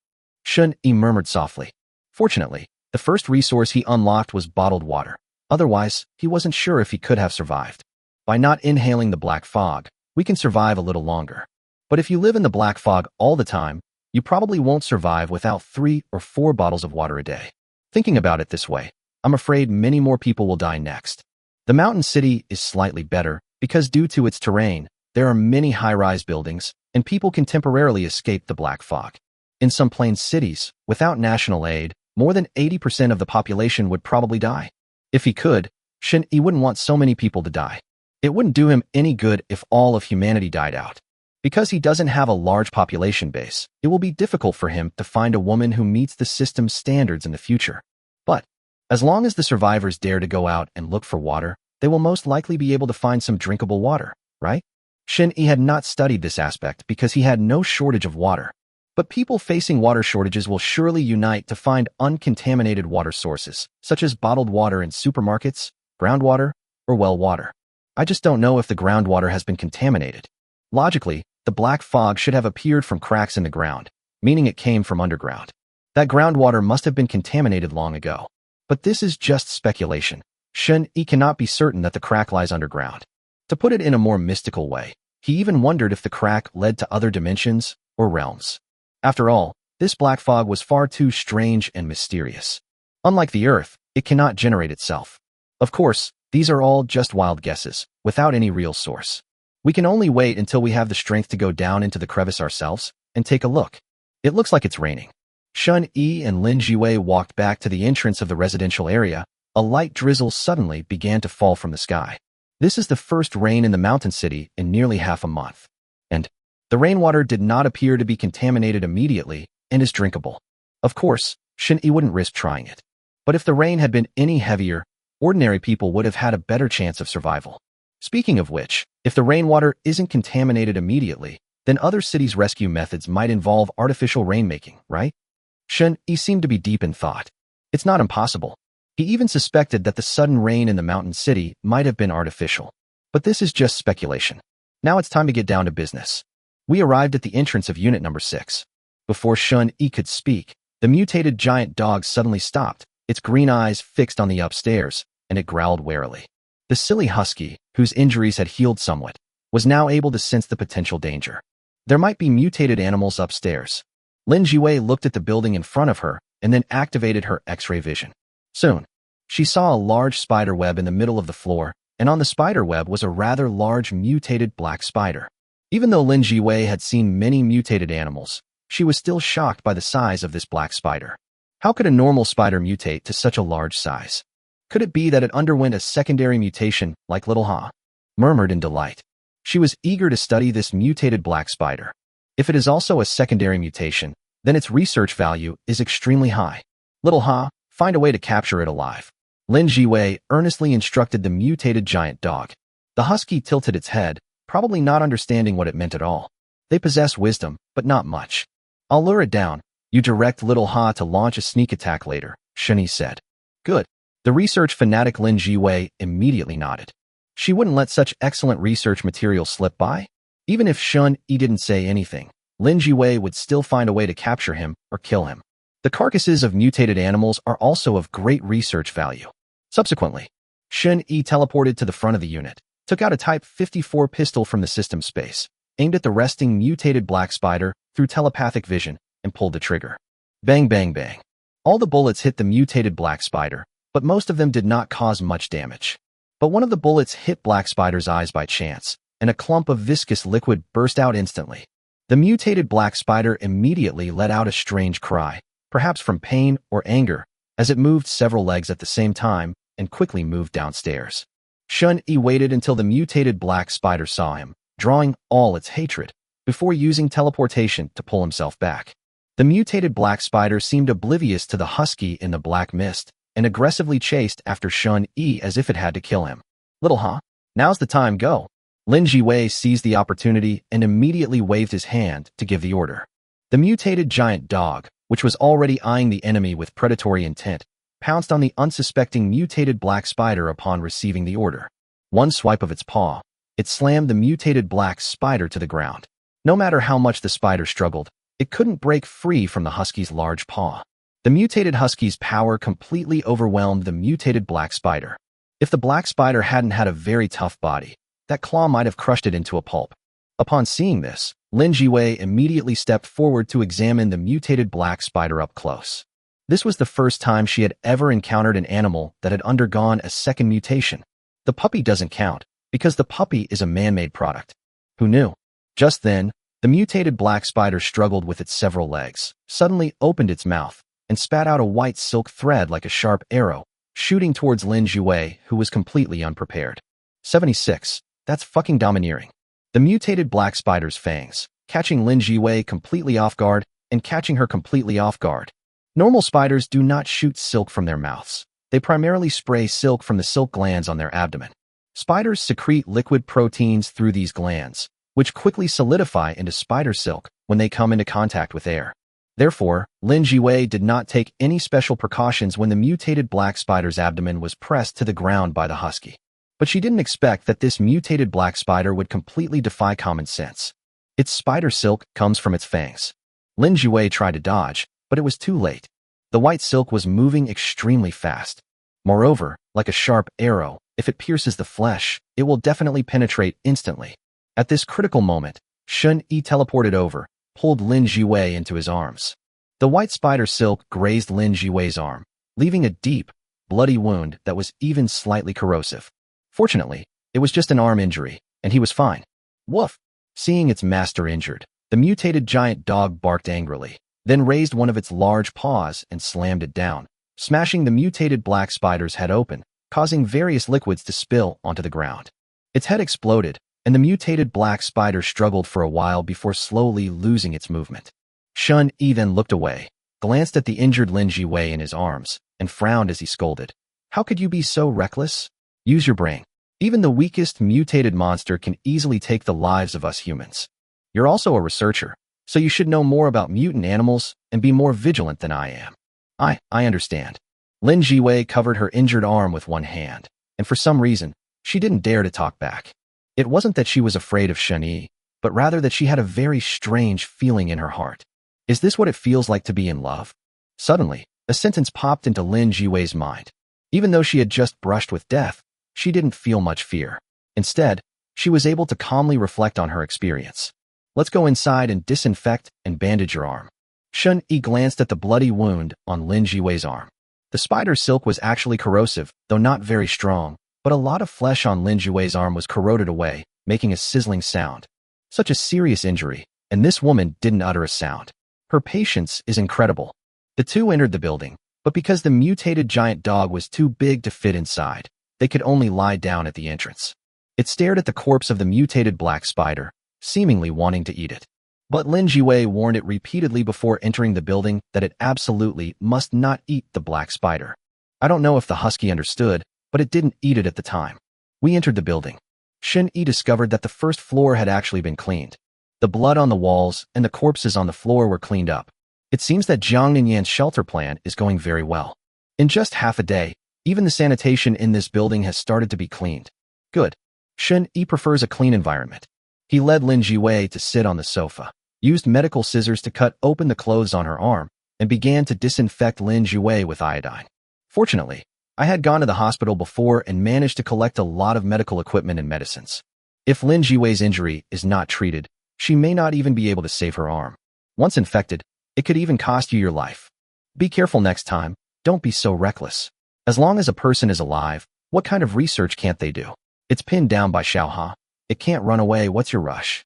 Shun-Yi murmured softly. Fortunately, the first resource he unlocked was bottled water. Otherwise, he wasn't sure if he could have survived. "By not inhaling the black fog, we can survive a little longer." But if you live in the black fog all the time, you probably won't survive without 3 or 4 bottles of water a day. Thinking about it this way, I'm afraid many more people will die next. The mountain city is slightly better because due to its terrain, there are many high-rise buildings and people can temporarily escape the black fog. In some plain cities, without national aid, more than 80% of the population would probably die. If he could, Shin-Yi wouldn't want so many people to die. It wouldn't do him any good if all of humanity died out. Because he doesn't have a large population base, it will be difficult for him to find a woman who meets the system's standards in the future. But as long as the survivors dare to go out and look for water, they will most likely be able to find some drinkable water, right? Shin-Yi had not studied this aspect because he had no shortage of water. But people facing water shortages will surely unite to find uncontaminated water sources, such as bottled water in supermarkets, groundwater, or well water. I just don't know if the groundwater has been contaminated. Logically, the black fog should have appeared from cracks in the ground, meaning it came from underground. That groundwater must have been contaminated long ago. But this is just speculation. Shin-Yi cannot be certain that the crack lies underground. To put it in a more mystical way, he even wondered if the crack led to other dimensions or realms. After all, this black fog was far too strange and mysterious. Unlike the Earth, it cannot generate itself. Of course, these are all just wild guesses, without any real source. We can only wait until we have the strength to go down into the crevice ourselves and take a look. It looks like it's raining. Shun-Yi and Lin Jiwei walked back to the entrance of the residential area. A light drizzle suddenly began to fall from the sky. This is the first rain in the mountain city in nearly half a month. And the rainwater did not appear to be contaminated immediately and is drinkable. Of course, Shin-Yi wouldn't risk trying it. But if the rain had been any heavier, ordinary people would have had a better chance of survival. Speaking of which, if the rainwater isn't contaminated immediately, then other cities' rescue methods might involve artificial rainmaking, right? Shin-Yi seemed to be deep in thought. It's not impossible. He even suspected that the sudden rain in the mountain city might have been artificial. But this is just speculation. Now it's time to get down to business. We arrived at the entrance of unit number 6. Before Shun-Yi could speak, the mutated giant dog suddenly stopped, its green eyes fixed on the upstairs, and it growled warily. The silly husky, whose injuries had healed somewhat, was now able to sense the potential danger. There might be mutated animals upstairs. Lin Jiwei looked at the building in front of her and then activated her X-ray vision. Soon, she saw a large spider web in the middle of the floor, and on the spider web was a rather large mutated black spider. Even though Lin Jiwei had seen many mutated animals, she was still shocked by the size of this black spider. How could a normal spider mutate to such a large size? Could it be that it underwent a secondary mutation like Little Ha? Murmured in delight. She was eager to study this mutated black spider. If it is also a secondary mutation, then its research value is extremely high. Little Ha, find a way to capture it alive. Lin Jiwei earnestly instructed the mutated giant dog. The husky tilted its head, probably not understanding what it meant at all. They possess wisdom, but not much. I'll lure it down. You direct Little Ha to launch a sneak attack later, Shun-Yi said. Good. The research fanatic Lin Jiwei immediately nodded. She wouldn't let such excellent research material slip by. Even if Shun-Yi didn't say anything, Lin Jiwei would still find a way to capture him or kill him. The carcasses of mutated animals are also of great research value. Subsequently, Shun-Yi teleported to the front of the unit, took out a Type 54 pistol from the system space, aimed at the resting mutated black spider through telepathic vision, and pulled the trigger. Bang, bang, bang. All the bullets hit the mutated black spider, but most of them did not cause much damage. But one of the bullets hit Black Spider's eyes by chance, and a clump of viscous liquid burst out instantly. The mutated Black Spider immediately let out a strange cry, perhaps from pain or anger, as it moved several legs at the same time and quickly moved downstairs. Shun-Yi waited until the mutated Black Spider saw him, drawing all its hatred, before using teleportation to pull himself back. The mutated Black Spider seemed oblivious to the husky in the black mist, and aggressively chased after Shun-Yi as if it had to kill him. Little Ha, now's the time, go. Lin Jiwei seized the opportunity and immediately waved his hand to give the order. The mutated giant dog, which was already eyeing the enemy with predatory intent, pounced on the unsuspecting mutated black spider upon receiving the order. One swipe of its paw, it slammed the mutated black spider to the ground. No matter how much the spider struggled, it couldn't break free from the husky's large paw. The mutated husky's power completely overwhelmed the mutated black spider. If the black spider hadn't had a very tough body, that claw might have crushed it into a pulp. Upon seeing this, Lin Jiwei immediately stepped forward to examine the mutated black spider up close. This was the first time she had ever encountered an animal that had undergone a second mutation. The puppy doesn't count, because the puppy is a man-made product. Who knew? Just then, the mutated black spider struggled with its several legs, suddenly opened its mouth, and spat out a white silk thread like a sharp arrow, shooting towards Lin Jiwei, who was completely unprepared. 76. That's fucking domineering. The mutated black spider's fangs, catching Lin Jiwei completely off guard and catching her completely off guard. Normal spiders do not shoot silk from their mouths. They primarily spray silk from the silk glands on their abdomen. Spiders secrete liquid proteins through these glands, which quickly solidify into spider silk when they come into contact with air. Therefore, Lin Jiwei did not take any special precautions when the mutated black spider's abdomen was pressed to the ground by the husky. But she didn't expect that this mutated black spider would completely defy common sense. Its spider silk comes from its fangs. Lin Jiwei tried to dodge, but it was too late. The white silk was moving extremely fast. Moreover, like a sharp arrow, if it pierces the flesh, it will definitely penetrate instantly. At this critical moment, Shun-Yi teleported over, pulled Lin Jiwei into his arms. The white spider silk grazed Lin Jiwei's arm, leaving a deep, bloody wound that was even slightly corrosive. Fortunately, it was just an arm injury, and he was fine. Woof! Seeing its master injured, the mutated giant dog barked angrily, then raised one of its large paws and slammed it down, smashing the mutated black spider's head open, causing various liquids to spill onto the ground. Its head exploded, and the mutated black spider struggled for a while before slowly losing its movement. Shun-Yi then looked away, glanced at the injured Lin Jiwei in his arms, and frowned as he scolded. How could you be so reckless? Use your brain. Even the weakest mutated monster can easily take the lives of us humans. You're also a researcher, so you should know more about mutant animals and be more vigilant than I am. I understand. Lin Jiwei covered her injured arm with one hand, and for some reason, she didn't dare to talk back. It wasn't that she was afraid of Shun-Yi, but rather that she had a very strange feeling in her heart. Is this what it feels like to be in love? Suddenly, a sentence popped into Lin Jiwei's mind. Even though she had just brushed with death, she didn't feel much fear. Instead, she was able to calmly reflect on her experience. Let's go inside and disinfect and bandage your arm. Shun-Yi glanced at the bloody wound on Lin Jiwei's arm. The spider silk was actually corrosive, though not very strong, but a lot of flesh on Lin Jiwei's arm was corroded away, making a sizzling sound. Such a serious injury, and this woman didn't utter a sound. Her patience is incredible. The two entered the building, but because the mutated giant dog was too big to fit inside, they could only lie down at the entrance. It stared at the corpse of the mutated black spider, seemingly wanting to eat it. But Lin Jiwei warned it repeatedly before entering the building that it absolutely must not eat the black spider. I don't know if the husky understood, but it didn't eat it at the time. We entered the building. Shun-Yi discovered that the first floor had actually been cleaned. The blood on the walls and the corpses on the floor were cleaned up. It seems that Jiang Ninyan's shelter plan is going very well. In just half a day, even the sanitation in this building has started to be cleaned. Good. Shun-Yi prefers a clean environment. He led Lin Jiwei to sit on the sofa, used medical scissors to cut open the clothes on her arm, and began to disinfect Lin Jiwei with iodine. Fortunately, I had gone to the hospital before and managed to collect a lot of medical equipment and medicines. If Lin Jiwei's injury is not treated, she may not even be able to save her arm. Once infected, it could even cost you your life. Be careful next time, don't be so reckless. As long as a person is alive, what kind of research can't they do? It's pinned down by Xiaoha. It can't run away, what's your rush?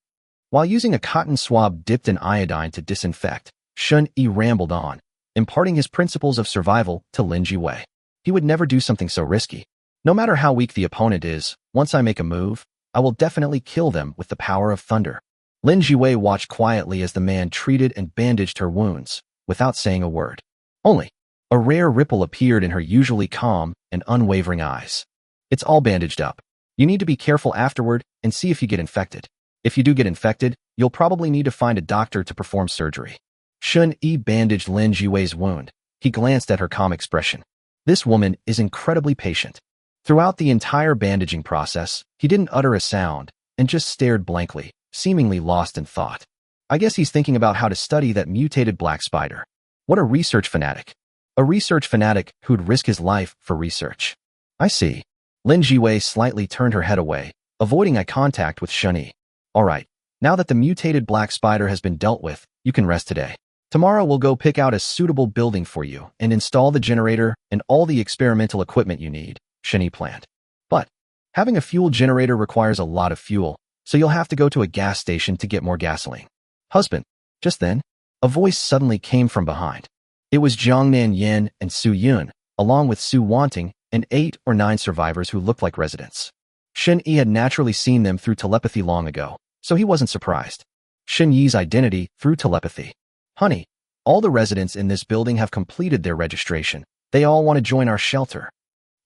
While using a cotton swab dipped in iodine to disinfect, Shun-Yi rambled on, imparting his principles of survival to Lin Jiwei. He would never do something so risky. No matter how weak the opponent is, once I make a move, I will definitely kill them with the power of thunder. Lin Jiwei watched quietly as the man treated and bandaged her wounds, without saying a word. Only a rare ripple appeared in her usually calm and unwavering eyes. It's all bandaged up. You need to be careful afterward and see if you get infected. If you do get infected, you'll probably need to find a doctor to perform surgery. Shun-Yi bandaged Lin Jiwei's wound. He glanced at her calm expression. This woman is incredibly patient. Throughout the entire bandaging process, he didn't utter a sound and just stared blankly, seemingly lost in thought. I guess he's thinking about how to study that mutated black spider. What a research fanatic. A research fanatic who'd risk his life for research. I see. Lin Jiwei slightly turned her head away, avoiding eye contact with Shun-Yi. All right, Now that the mutated black spider has been dealt with, you can rest today. Tomorrow we'll go pick out a suitable building for you and install the generator and all the experimental equipment you need, Shen Yi planned. But having a fuel generator requires a lot of fuel, so you'll have to go to a gas station to get more gasoline. Husband. Just then, a voice suddenly came from behind. It was Jiangnan Yin and Su Yun, along with Su Wanting and 8 or 9 survivors who looked like residents. Shen Yi had naturally seen them through telepathy long ago, so he wasn't surprised. Shen Yi's identity through telepathy. Honey, all the residents in this building have completed their registration. They all want to join our shelter.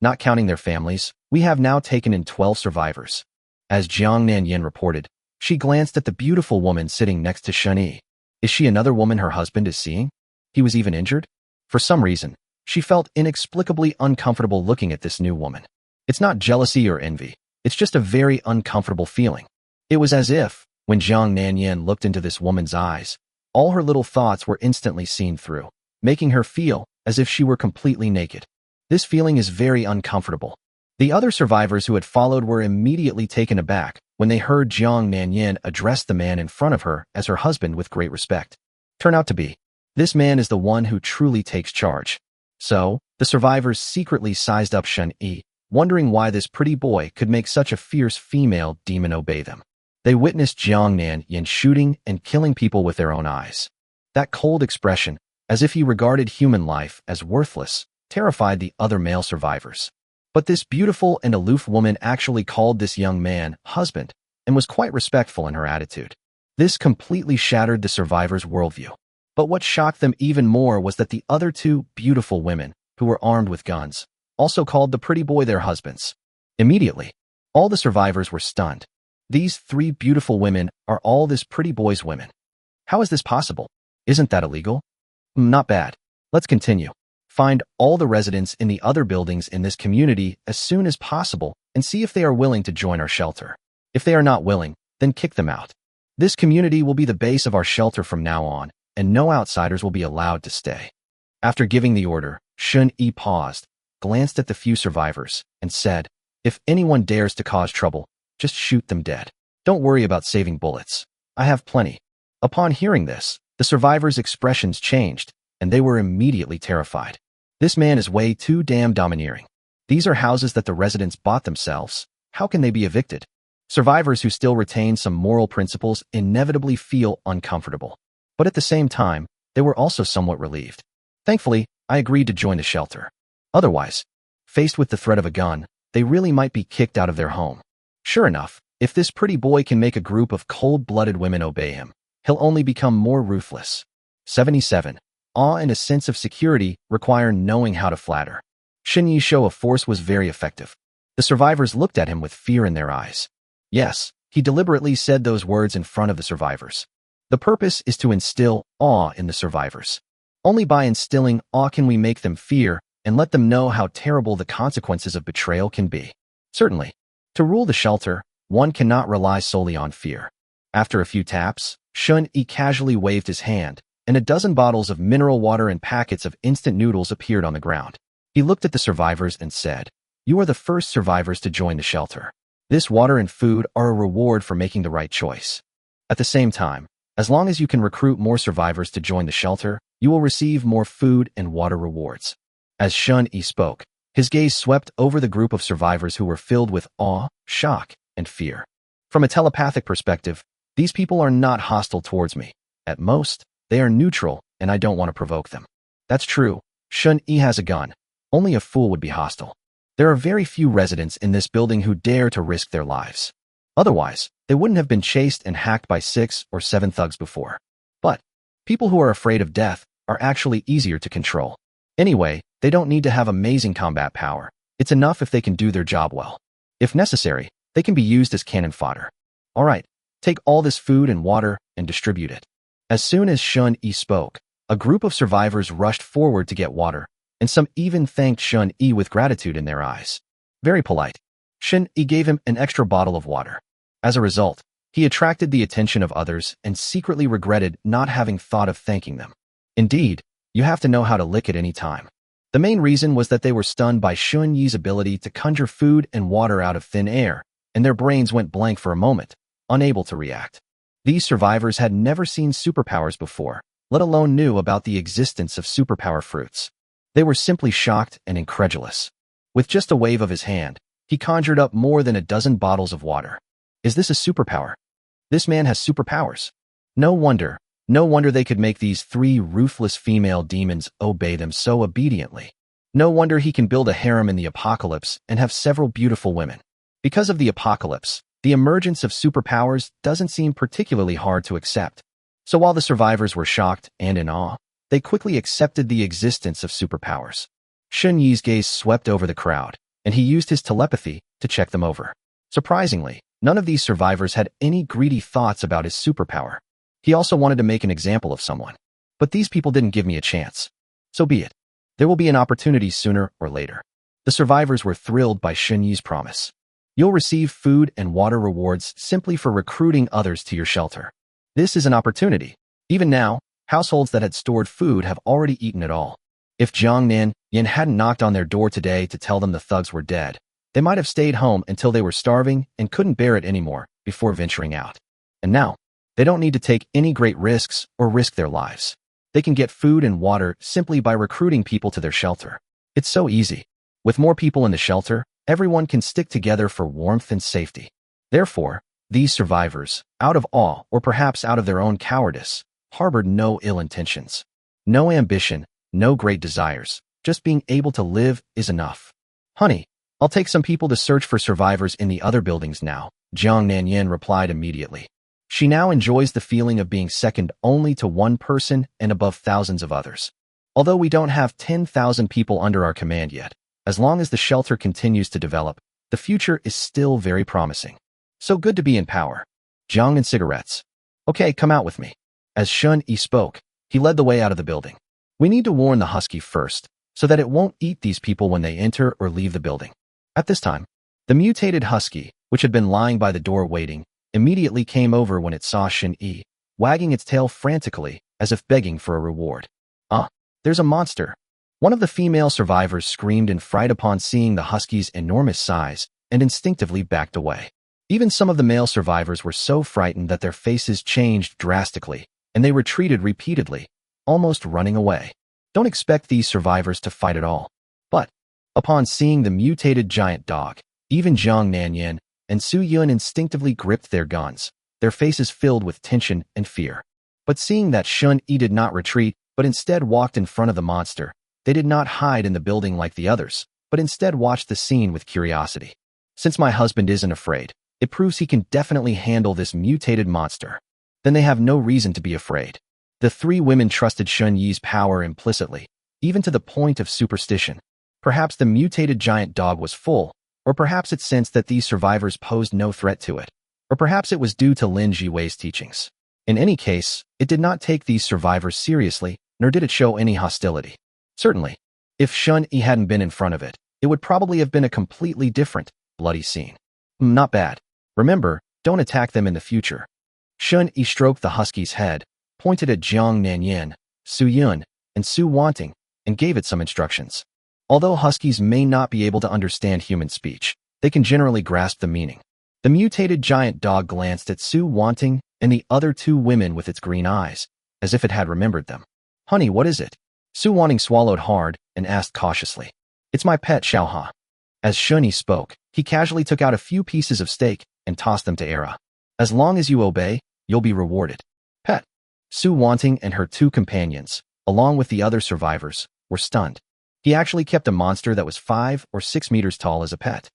Not counting their families, we have now taken in 12 survivors. As Jiangnan Yin reported, she glanced at the beautiful woman sitting next to Shen Yi. Is she another woman her husband is seeing? He was even injured? For some reason, she felt inexplicably uncomfortable looking at this new woman. It's not jealousy or envy. It's just a very uncomfortable feeling. It was as if, when Jiangnan Yin looked into this woman's eyes, all her little thoughts were instantly seen through, making her feel as if she were completely naked. This feeling is very uncomfortable. The other survivors who had followed were immediately taken aback when they heard Jiangnan Yin address the man in front of her as her husband with great respect. Turn out to be, this man is the one who truly takes charge. So, the survivors secretly sized up Shen Yi, wondering why this pretty boy could make such a fierce female demon obey them. They witnessed Jiangnan Yin shooting and killing people with their own eyes. That cold expression, as if he regarded human life as worthless, terrified the other male survivors. But this beautiful and aloof woman actually called this young man husband and was quite respectful in her attitude. This completely shattered the survivors' worldview. But what shocked them even more was that the other 2 beautiful women, who were armed with guns, also called the pretty boy their husbands. Immediately, all the survivors were stunned. These 3 beautiful women are all this pretty boy's women. How is this possible? Isn't that illegal? Not bad. Let's continue. Find all the residents in the other buildings in this community as soon as possible and see if they are willing to join our shelter. If they are not willing, then kick them out. This community will be the base of our shelter from now on, and no outsiders will be allowed to stay. After giving the order, Shen Yi paused, glanced at the few survivors, and said, if anyone dares to cause trouble, just shoot them dead. Don't worry about saving bullets. I have plenty. Upon hearing this, the survivors' expressions changed, and they were immediately terrified. This man is way too damn domineering. These are houses that the residents bought themselves. How can they be evicted? Survivors who still retain some moral principles inevitably feel uncomfortable. But at the same time, they were also somewhat relieved. Thankfully, I agreed to join the shelter. Otherwise, faced with the threat of a gun, they really might be kicked out of their home. Sure enough, if this pretty boy can make a group of cold-blooded women obey him, he'll only become more ruthless. 77. Awe and a sense of security require knowing how to flatter. Shen Yi's show of force was very effective. The survivors looked at him with fear in their eyes. Yes, he deliberately said those words in front of the survivors. The purpose is to instill awe in the survivors. Only by instilling awe can we make them fear and let them know how terrible the consequences of betrayal can be. Certainly, to rule the shelter, one cannot rely solely on fear. After a few taps, Shen Yi casually waved his hand, and a dozen bottles of mineral water and packets of instant noodles appeared on the ground. He looked at the survivors and said, you are the first survivors to join the shelter. This water and food are a reward for making the right choice. At the same time, as long as you can recruit more survivors to join the shelter, you will receive more food and water rewards. As Shen Yi spoke, his gaze swept over the group of survivors who were filled with awe, shock, and fear. From a telepathic perspective, these people are not hostile towards me. At most, they are neutral, and I don't want to provoke them. That's true. Shen Yi has a gun. Only a fool would be hostile. There are very few residents in this building who dare to risk their lives. Otherwise, they wouldn't have been chased and hacked by 6 or 7 thugs before. But people who are afraid of death are actually easier to control. Anyway, they don't need to have amazing combat power. It's enough if they can do their job well. If necessary, they can be used as cannon fodder. All right, take all this food and water and distribute it. As soon as Shen Yi spoke, a group of survivors rushed forward to get water, and some even thanked Shen Yi with gratitude in their eyes. Very polite. Shen Yi gave him an extra bottle of water. As a result, he attracted the attention of others and secretly regretted not having thought of thanking them. Indeed, you have to know how to lick at any time. The main reason was that they were stunned by Shen Yi's ability to conjure food and water out of thin air, and their brains went blank for a moment, unable to react. These survivors had never seen superpowers before, let alone knew about the existence of superpower fruits. They were simply shocked and incredulous. With just a wave of his hand, he conjured up more than a dozen bottles of water. Is this a superpower? This man has superpowers. No wonder they could make these 3 ruthless female demons obey them so obediently. No wonder he can build a harem in the apocalypse and have several beautiful women. Because of the apocalypse, the emergence of superpowers doesn't seem particularly hard to accept. So while the survivors were shocked and in awe, they quickly accepted the existence of superpowers. Shun Yi's gaze swept over the crowd, and he used his telepathy to check them over. Surprisingly, none of these survivors had any greedy thoughts about his superpower. He also wanted to make an example of someone. But these people didn't give me a chance. So be it. There will be an opportunity sooner or later. The survivors were thrilled by Shun Yi's promise. You'll receive food and water rewards simply for recruiting others to your shelter. This is an opportunity. Even now, households that had stored food have already eaten it all. If Jiang Nanyan hadn't knocked on their door today to tell them the thugs were dead, they might have stayed home until they were starving and couldn't bear it anymore before venturing out. And now, they don't need to take any great risks or risk their lives. They can get food and water simply by recruiting people to their shelter. It's so easy. With more people in the shelter, everyone can stick together for warmth and safety. Therefore, these survivors, out of awe or perhaps out of their own cowardice, harbored no ill intentions. No ambition, no great desires. Just being able to live is enough. Honey, I'll take some people to search for survivors in the other buildings now, Jiang Nanyan replied immediately. She now enjoys the feeling of being second only to one person and above thousands of others. Although we don't have 10,000 people under our command yet, as long as the shelter continues to develop, the future is still very promising. So good to be in power. Jiang and cigarettes. Okay, come out with me. As Shun Yi spoke, he led the way out of the building. We need to warn the husky first, so that it won't eat these people when they enter or leave the building. At this time, the mutated husky, which had been lying by the door waiting, immediately came over when it saw Shun Yi, wagging its tail frantically, as if begging for a reward. There's a monster. One of the female survivors screamed in fright upon seeing the husky's enormous size, and instinctively backed away. Even some of the male survivors were so frightened that their faces changed drastically, and they retreated repeatedly, almost running away. Don't expect these survivors to fight at all. But, upon seeing the mutated giant dog, even Jiang Nanyan and Su Yun instinctively gripped their guns, their faces filled with tension and fear. But seeing that Shun Yi did not retreat, but instead walked in front of the monster, they did not hide in the building like the others, but instead watched the scene with curiosity. Since my husband isn't afraid, it proves he can definitely handle this mutated monster. Then they have no reason to be afraid. The 3 women trusted Shun Yi's power implicitly, even to the point of superstition. Perhaps the mutated giant dog was full, or perhaps it sensed that these survivors posed no threat to it, or perhaps it was due to Lin Jiwei's teachings. In any case, it did not take these survivors seriously, nor did it show any hostility. Certainly, if Shun Yi hadn't been in front of it, it would probably have been a completely different, bloody scene. Not bad. Remember, don't attack them in the future. Shun Yi stroked the husky's head, pointed at Jiang Nanyan, Su Yun, and Su Wanting, and gave it some instructions. Although huskies may not be able to understand human speech, they can generally grasp the meaning. The mutated giant dog glanced at Su Wanting and the other 2 women with its green eyes, as if it had remembered them. Honey, what is it? Su Wanting swallowed hard and asked cautiously. It's my pet, Xiaoha. As Shun Yi spoke, he casually took out a few pieces of steak and tossed them to Era. As long as you obey, you'll be rewarded. Pet. Su Wanting and her 2 companions, along with the other survivors, were stunned. He actually kept a monster that was 5 or 6 meters tall as a pet.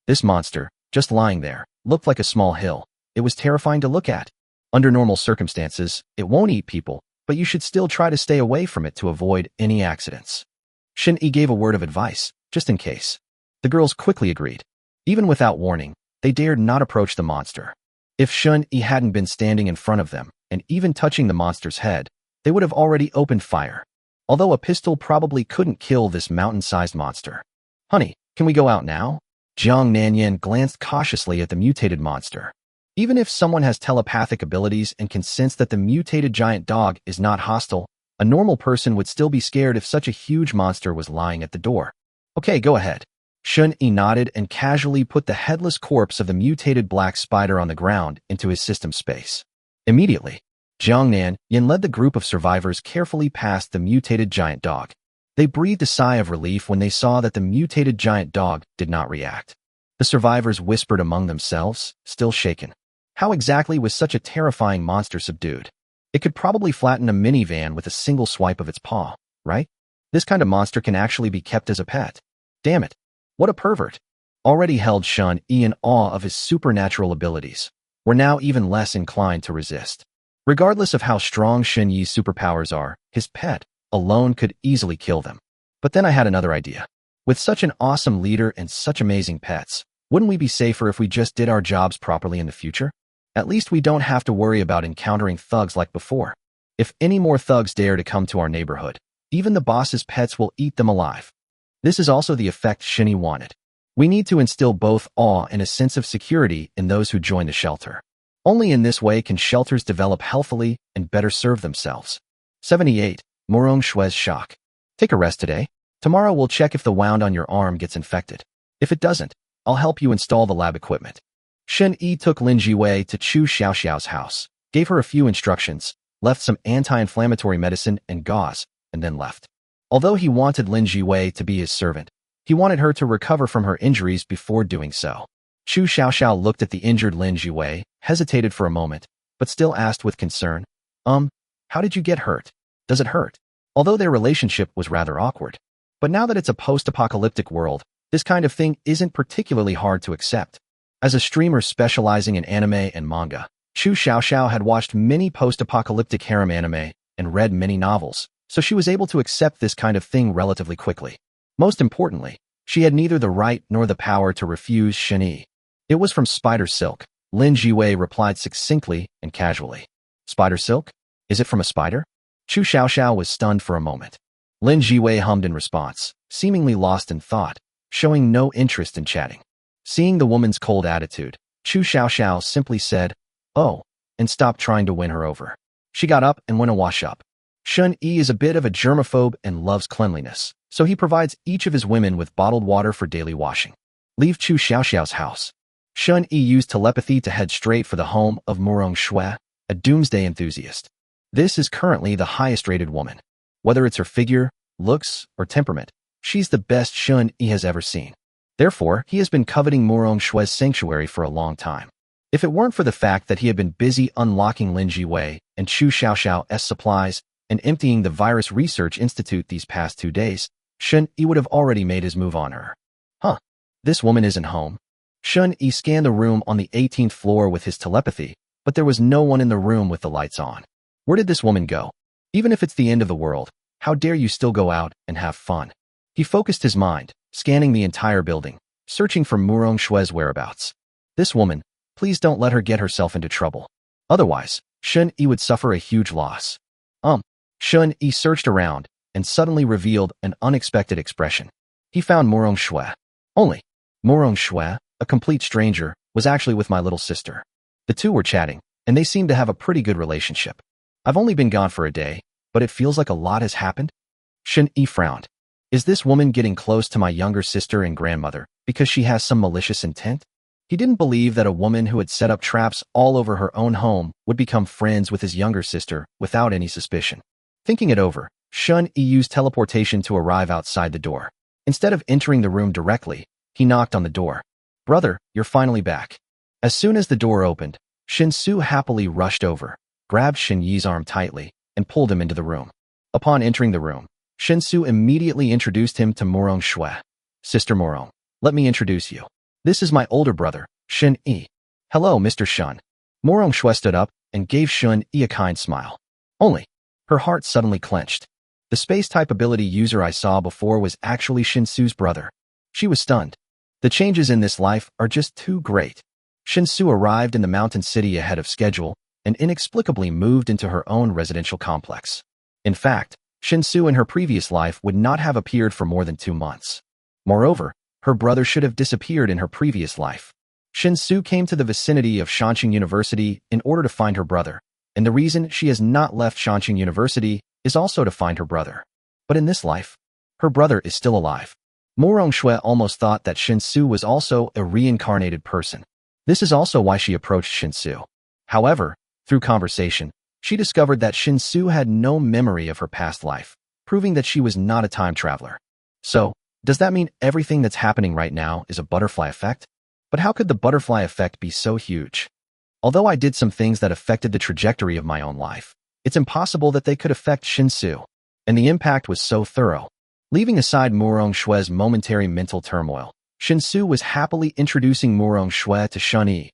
This monster, just lying there, looked like a small hill. It was terrifying to look at. Under normal circumstances, it won't eat people, but you should still try to stay away from it to avoid any accidents. Shun Yi gave a word of advice, just in case. The girls quickly agreed. Even without warning, they dared not approach the monster. If Shun Yi hadn't been standing in front of them, and even touching the monster's head, they would have already opened fire. Although a pistol probably couldn't kill this mountain-sized monster. Honey, can we go out now? Jiang Nanyan glanced cautiously at the mutated monster. Even if someone has telepathic abilities and can sense that the mutated giant dog is not hostile, a normal person would still be scared if such a huge monster was lying at the door. Okay, go ahead. Shun Yi nodded and casually put the headless corpse of the mutated black spider on the ground into his system space. Immediately, Jiangnan Yin led the group of survivors carefully past the mutated giant dog. They breathed a sigh of relief when they saw that the mutated giant dog did not react. The survivors whispered among themselves, still shaken. How exactly was such a terrifying monster subdued? It could probably flatten a minivan with a single swipe of its paw, right? This kind of monster can actually be kept as a pet. Damn it. What a pervert. Already held Shun Yi in awe of his supernatural abilities, were now even less inclined to resist. Regardless of how strong Shun Yi's superpowers are, his pet alone could easily kill them. But then I had another idea. With such an awesome leader and such amazing pets, wouldn't we be safer if we just did our jobs properly in the future? At least we don't have to worry about encountering thugs like before. If any more thugs dare to come to our neighborhood, even the boss's pets will eat them alive. This is also the effect Shinny wanted. We need to instill both awe and a sense of security in those who join the shelter. Only in this way can shelters develop healthily and better serve themselves. 78. Morong Shue's shock. Take a rest today. Tomorrow we'll check if the wound on your arm gets infected. If it doesn't, I'll help you install the lab equipment. Shen Yi took Lin Jiwei to Chu Xiaoxiao's house, gave her a few instructions, left some anti-inflammatory medicine and gauze, and then left. Although he wanted Lin Jiwei to be his servant, he wanted her to recover from her injuries before doing so. Chu Xiaoxiao looked at the injured Lin Jiwei, hesitated for a moment, but still asked with concern, how did you get hurt? Does it hurt? Although their relationship was rather awkward. But now that it's a post-apocalyptic world, this kind of thing isn't particularly hard to accept. As a streamer specializing in anime and manga, Chu Xiaoxiao had watched many post-apocalyptic harem anime and read many novels, so she was able to accept this kind of thing relatively quickly. Most importantly, she had neither the right nor the power to refuse Shen Yi. It was from Spider Silk, Lin Jiwei replied succinctly and casually. Spider Silk? Is it from a spider? Chu Xiaoxiao was stunned for a moment. Lin Jiwei hummed in response, seemingly lost in thought, showing no interest in chatting. Seeing the woman's cold attitude, Chu Xiaoxiao simply said, "Oh," and stopped trying to win her over. She got up and went to wash up. Shun Yi is a bit of a germaphobe and loves cleanliness, so he provides each of his women with bottled water for daily washing. Leave Chu Xiaoxiao's house. Shun Yi used telepathy to head straight for the home of Morong Shui, a doomsday enthusiast. This is currently the highest-rated woman. Whether it's her figure, looks, or temperament, she's the best Shun Yi has ever seen. Therefore, he has been coveting Morong Shui's sanctuary for a long time. If it weren't for the fact that he had been busy unlocking Lin Jiwei and Chu Xiaoxiao's supplies and emptying the Virus Research Institute these past 2 days, Shun Yi would have already made his move on her. This woman isn't home. Shun Yi scanned the room on the 18th floor with his telepathy, but there was no one in the room with the lights on. Where did this woman go? Even if it's the end of the world, how dare you still go out and have fun? He focused his mind, scanning the entire building, searching for Morong Shui's whereabouts. This woman, please don't let her get herself into trouble. Otherwise, Shun Yi would suffer a huge loss. Shun Yi searched around and suddenly revealed an unexpected expression. He found Morong Shui. Only, Morong Shui, a complete stranger, was actually with my little sister. The two were chatting, and they seemed to have a pretty good relationship. I've only been gone for a day, but it feels like a lot has happened. Shun Yi frowned. Is this woman getting close to my younger sister and grandmother because she has some malicious intent? He didn't believe that a woman who had set up traps all over her own home would become friends with his younger sister without any suspicion. Thinking it over, Shun Yi used teleportation to arrive outside the door. Instead of entering the room directly, he knocked on the door. Brother, you're finally back. As soon as the door opened, Shin Su happily rushed over, grabbed Shin Yi's arm tightly, and pulled him into the room. Upon entering the room, Shin Su immediately introduced him to Morong Shui. Sister Morong, let me introduce you. This is my older brother, Shin Yi. Hello, Mr. Shun. Morong Shui stood up and gave Shun Yi a kind smile. Only, her heart suddenly clenched. The space-type ability user I saw before was actually Shin Su's brother. She was stunned. The changes in this life are just too great. Shin Su arrived in the mountain city ahead of schedule and inexplicably moved into her own residential complex. In fact, Shin Su in her previous life would not have appeared for more than 2 months. Moreover, her brother should have disappeared in her previous life. Shin Su came to the vicinity of Shanqing University in order to find her brother, and the reason she has not left Shanqing University is also to find her brother. But in this life, her brother is still alive. Morong Shui almost thought that Shin Su was also a reincarnated person. This is also why she approached Shin Su. However, Through conversation, she discovered that Shinsu had no memory of her past life, proving that she was not a time traveler. So, does that mean everything that's happening right now is a butterfly effect? But how could the butterfly effect be so huge? Although I did some things that affected the trajectory of my own life, it's impossible that they could affect Shinsu. And the impact was so thorough. Leaving aside Murong Shue's momentary mental turmoil, Shinsu was happily introducing Murong Shue to Shun-yi.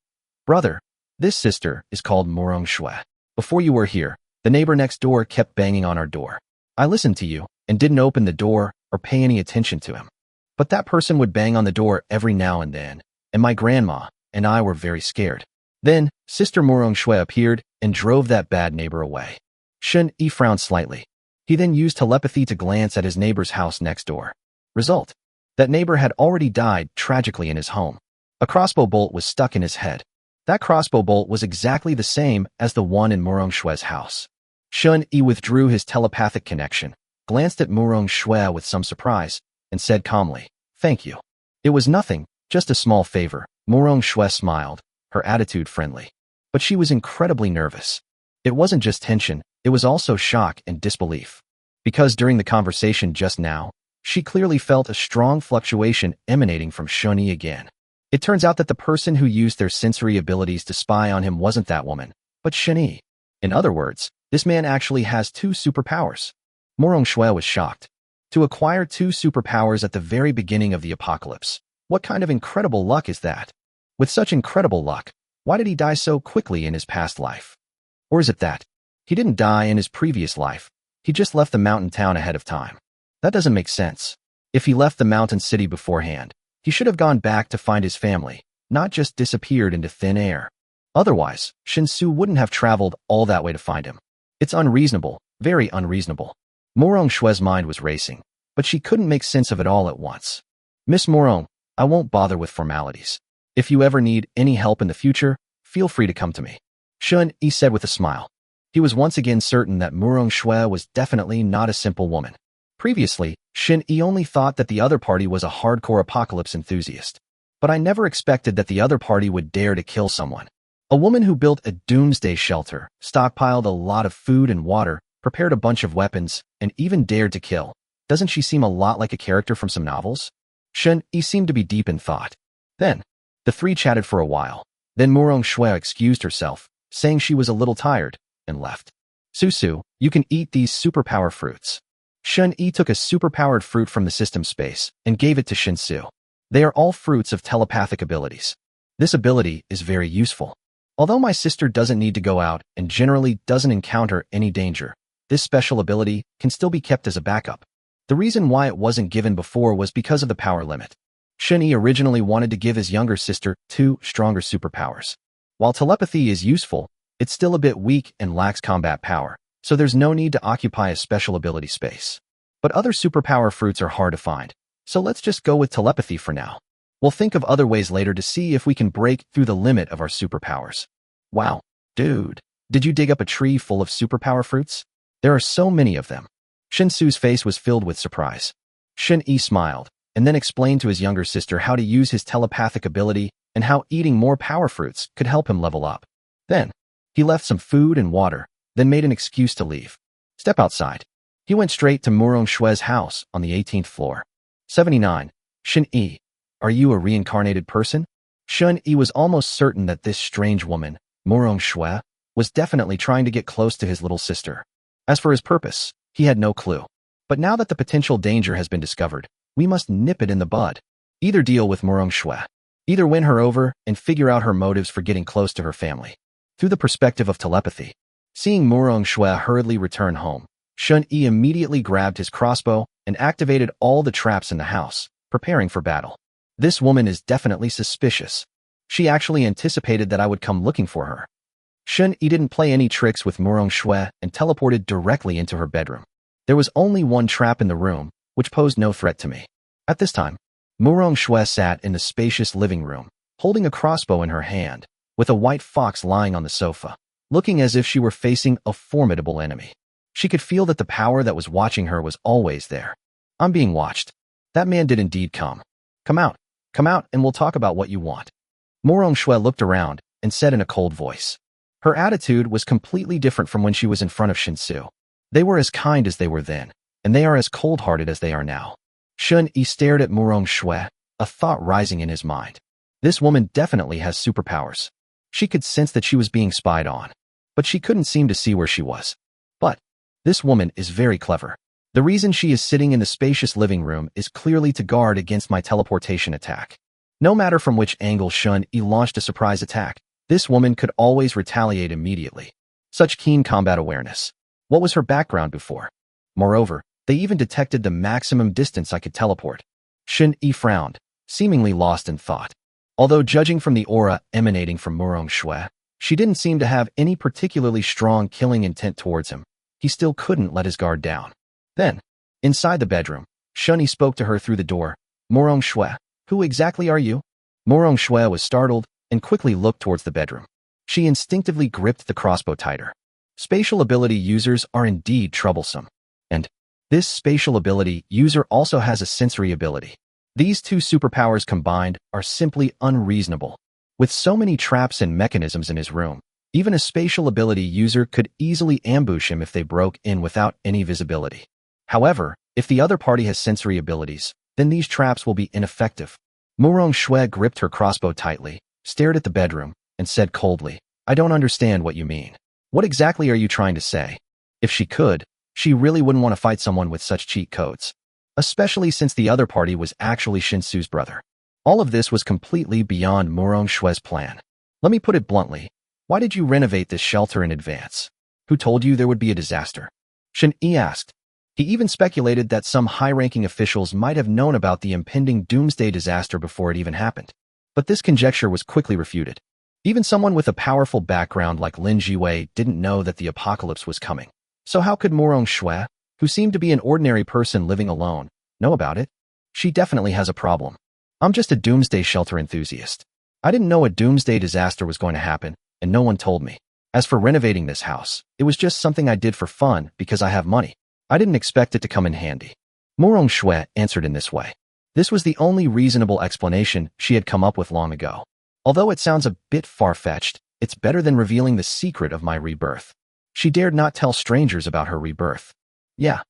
Brother, this sister is called Murong Shue. Before you were here, the neighbor next door kept banging on our door. I listened to you and didn't open the door or pay any attention to him. But that person would bang on the door every now and then, and my grandma and I were very scared. Then, Sister Murong Shue appeared and drove that bad neighbor away. Shun-yi frowned slightly. He then used telepathy to glance at his neighbor's house next door. Result: that neighbor had already died tragically in his home. A crossbow bolt was stuck in his head. That crossbow bolt was exactly the same as the one in Murong Shue's house. Shun-yi withdrew his telepathic connection, glanced at Murong Shue with some surprise, and said calmly, "Thank you." It was nothing, just a small favor. Murong Shue smiled, her attitude friendly. But she was incredibly nervous. It wasn't just tension, it was also shock and disbelief. Because during the conversation just now, she clearly felt a strong fluctuation emanating from Shun-yi again. It turns out that the person who used their sensory abilities to spy on him wasn't that woman, but Shun-yi. In other words, this man actually has two superpowers. Murong Shue was shocked. To acquire two superpowers at the very beginning of the apocalypse, what kind of incredible luck is that? With such incredible luck, why did he die so quickly in his past life? Or is it that he didn't die in his previous life, he just left the mountain town ahead of time? That doesn't make sense. If he left the mountain city beforehand, he should have gone back to find his family, not just disappeared into thin air. Otherwise, Shinsu wouldn't have traveled all that way to find him. It's unreasonable, very unreasonable. Murong Shue's mind was racing, but she couldn't make sense of it all at once. Miss Murong, I won't bother with formalities. If you ever need any help in the future, feel free to come to me. Shun-yi said with a smile. He was once again certain that Murong Shue was definitely not a simple woman. Previously, Shun-yi only thought that the other party was a hardcore apocalypse enthusiast. But I never expected that the other party would dare to kill someone. A woman who built a doomsday shelter, stockpiled a lot of food and water, prepared a bunch of weapons, and even dared to kill. Doesn't she seem a lot like a character from some novels? Shun-yi seemed to be deep in thought. Then, the three chatted for a while. Then Murong Shue excused herself, saying she was a little tired, and left. Susu, you can eat these superpower fruits. Shun-yi took a superpowered fruit from the system space and gave it to Shinsu. They are all fruits of telepathic abilities. This ability is very useful. Although my sister doesn't need to go out and generally doesn't encounter any danger, this special ability can still be kept as a backup. The reason why it wasn't given before was because of the power limit. Shun-yi originally wanted to give his younger sister two stronger superpowers. While telepathy is useful, it's still a bit weak and lacks combat power, so there's no need to occupy a special ability space. But other superpower fruits are hard to find, so let's just go with telepathy for now. We'll think of other ways later to see if we can break through the limit of our superpowers. Wow, dude, did you dig up a tree full of superpower fruits? There are so many of them. Shinsu's face was filled with surprise. Shun-yi smiled, and then explained to his younger sister how to use his telepathic ability and how eating more power fruits could help him level up. Then, he left some food and water, then made an excuse to leave. Step outside. He went straight to Murong Shue's house on the 18th floor. 79. Shun-yi, are you a reincarnated person? Shun-yi was almost certain that this strange woman, Murong Shue, was definitely trying to get close to his little sister. As for his purpose, he had no clue. But now that the potential danger has been discovered, we must nip it in the bud. Either deal with Murong Shue. Either win her over and figure out her motives for getting close to her family. Through the perspective of telepathy. Seeing Murong Shue hurriedly return home, Shun-yi immediately grabbed his crossbow and activated all the traps in the house, preparing for battle. This woman is definitely suspicious. She actually anticipated that I would come looking for her. Shun-yi didn't play any tricks with Murong Shue and teleported directly into her bedroom. There was only one trap in the room, which posed no threat to me. At this time, Murong Shue sat in the spacious living room, holding a crossbow in her hand, with a white fox lying on the sofa, looking as if she were facing a formidable enemy. She could feel that the power that was watching her was always there. I'm being watched. That man did indeed come. Come out, and we'll talk about what you want. Murong Shue looked around and said in a cold voice. Her attitude was completely different from when she was in front of Shinsu. They were as kind as they were then, and they are as cold-hearted as they are now. Shun-yi stared at Murong Shui, a thought rising in his mind. This woman definitely has superpowers. She could sense that she was being spied on, but she couldn't seem to see where she was. But this woman is very clever. The reason she is sitting in the spacious living room is clearly to guard against my teleportation attack. No matter from which angle Shun-yi launched a surprise attack, this woman could always retaliate immediately. Such keen combat awareness. What was her background before? Moreover, they even detected the maximum distance I could teleport. Shun-yi frowned, seemingly lost in thought. Although judging from the aura emanating from Murong Shui, she didn't seem to have any particularly strong killing intent towards him. He still couldn't let his guard down. Then, inside the bedroom, Shun-yi spoke to her through the door. Murong Shui, who exactly are you? Murong Shui was startled and quickly looked towards the bedroom. She instinctively gripped the crossbow tighter. Spatial ability users are indeed troublesome. And this spatial ability user also has a sensory ability. These two superpowers combined are simply unreasonable. With so many traps and mechanisms in his room, even a spatial ability user could easily ambush him if they broke in without any visibility. However, if the other party has sensory abilities, then these traps will be ineffective. Murong Shui gripped her crossbow tightly, stared at the bedroom, and said coldly, I don't understand what you mean. What exactly are you trying to say? If she could, she really wouldn't want to fight someone with such cheat codes. Especially since the other party was actually Shinsu's brother. All of this was completely beyond Murong Shui's plan. Let me put it bluntly. Why did you renovate this shelter in advance? Who told you there would be a disaster? Shin-yi asked. He even speculated that some high-ranking officials might have known about the impending doomsday disaster before it even happened. But this conjecture was quickly refuted. Even someone with a powerful background like Lin Jiwei didn't know that the apocalypse was coming. So how could Murong Shui, who seemed to be an ordinary person living alone, know about it? She definitely has a problem. I'm just a doomsday shelter enthusiast. I didn't know a doomsday disaster was going to happen, and no one told me. As for renovating this house, it was just something I did for fun because I have money. I didn't expect it to come in handy. Murong Shui answered in this way. This was the only reasonable explanation she had come up with long ago. Although it sounds a bit far-fetched, it's better than revealing the secret of my rebirth. She dared not tell strangers about her rebirth. Yeah.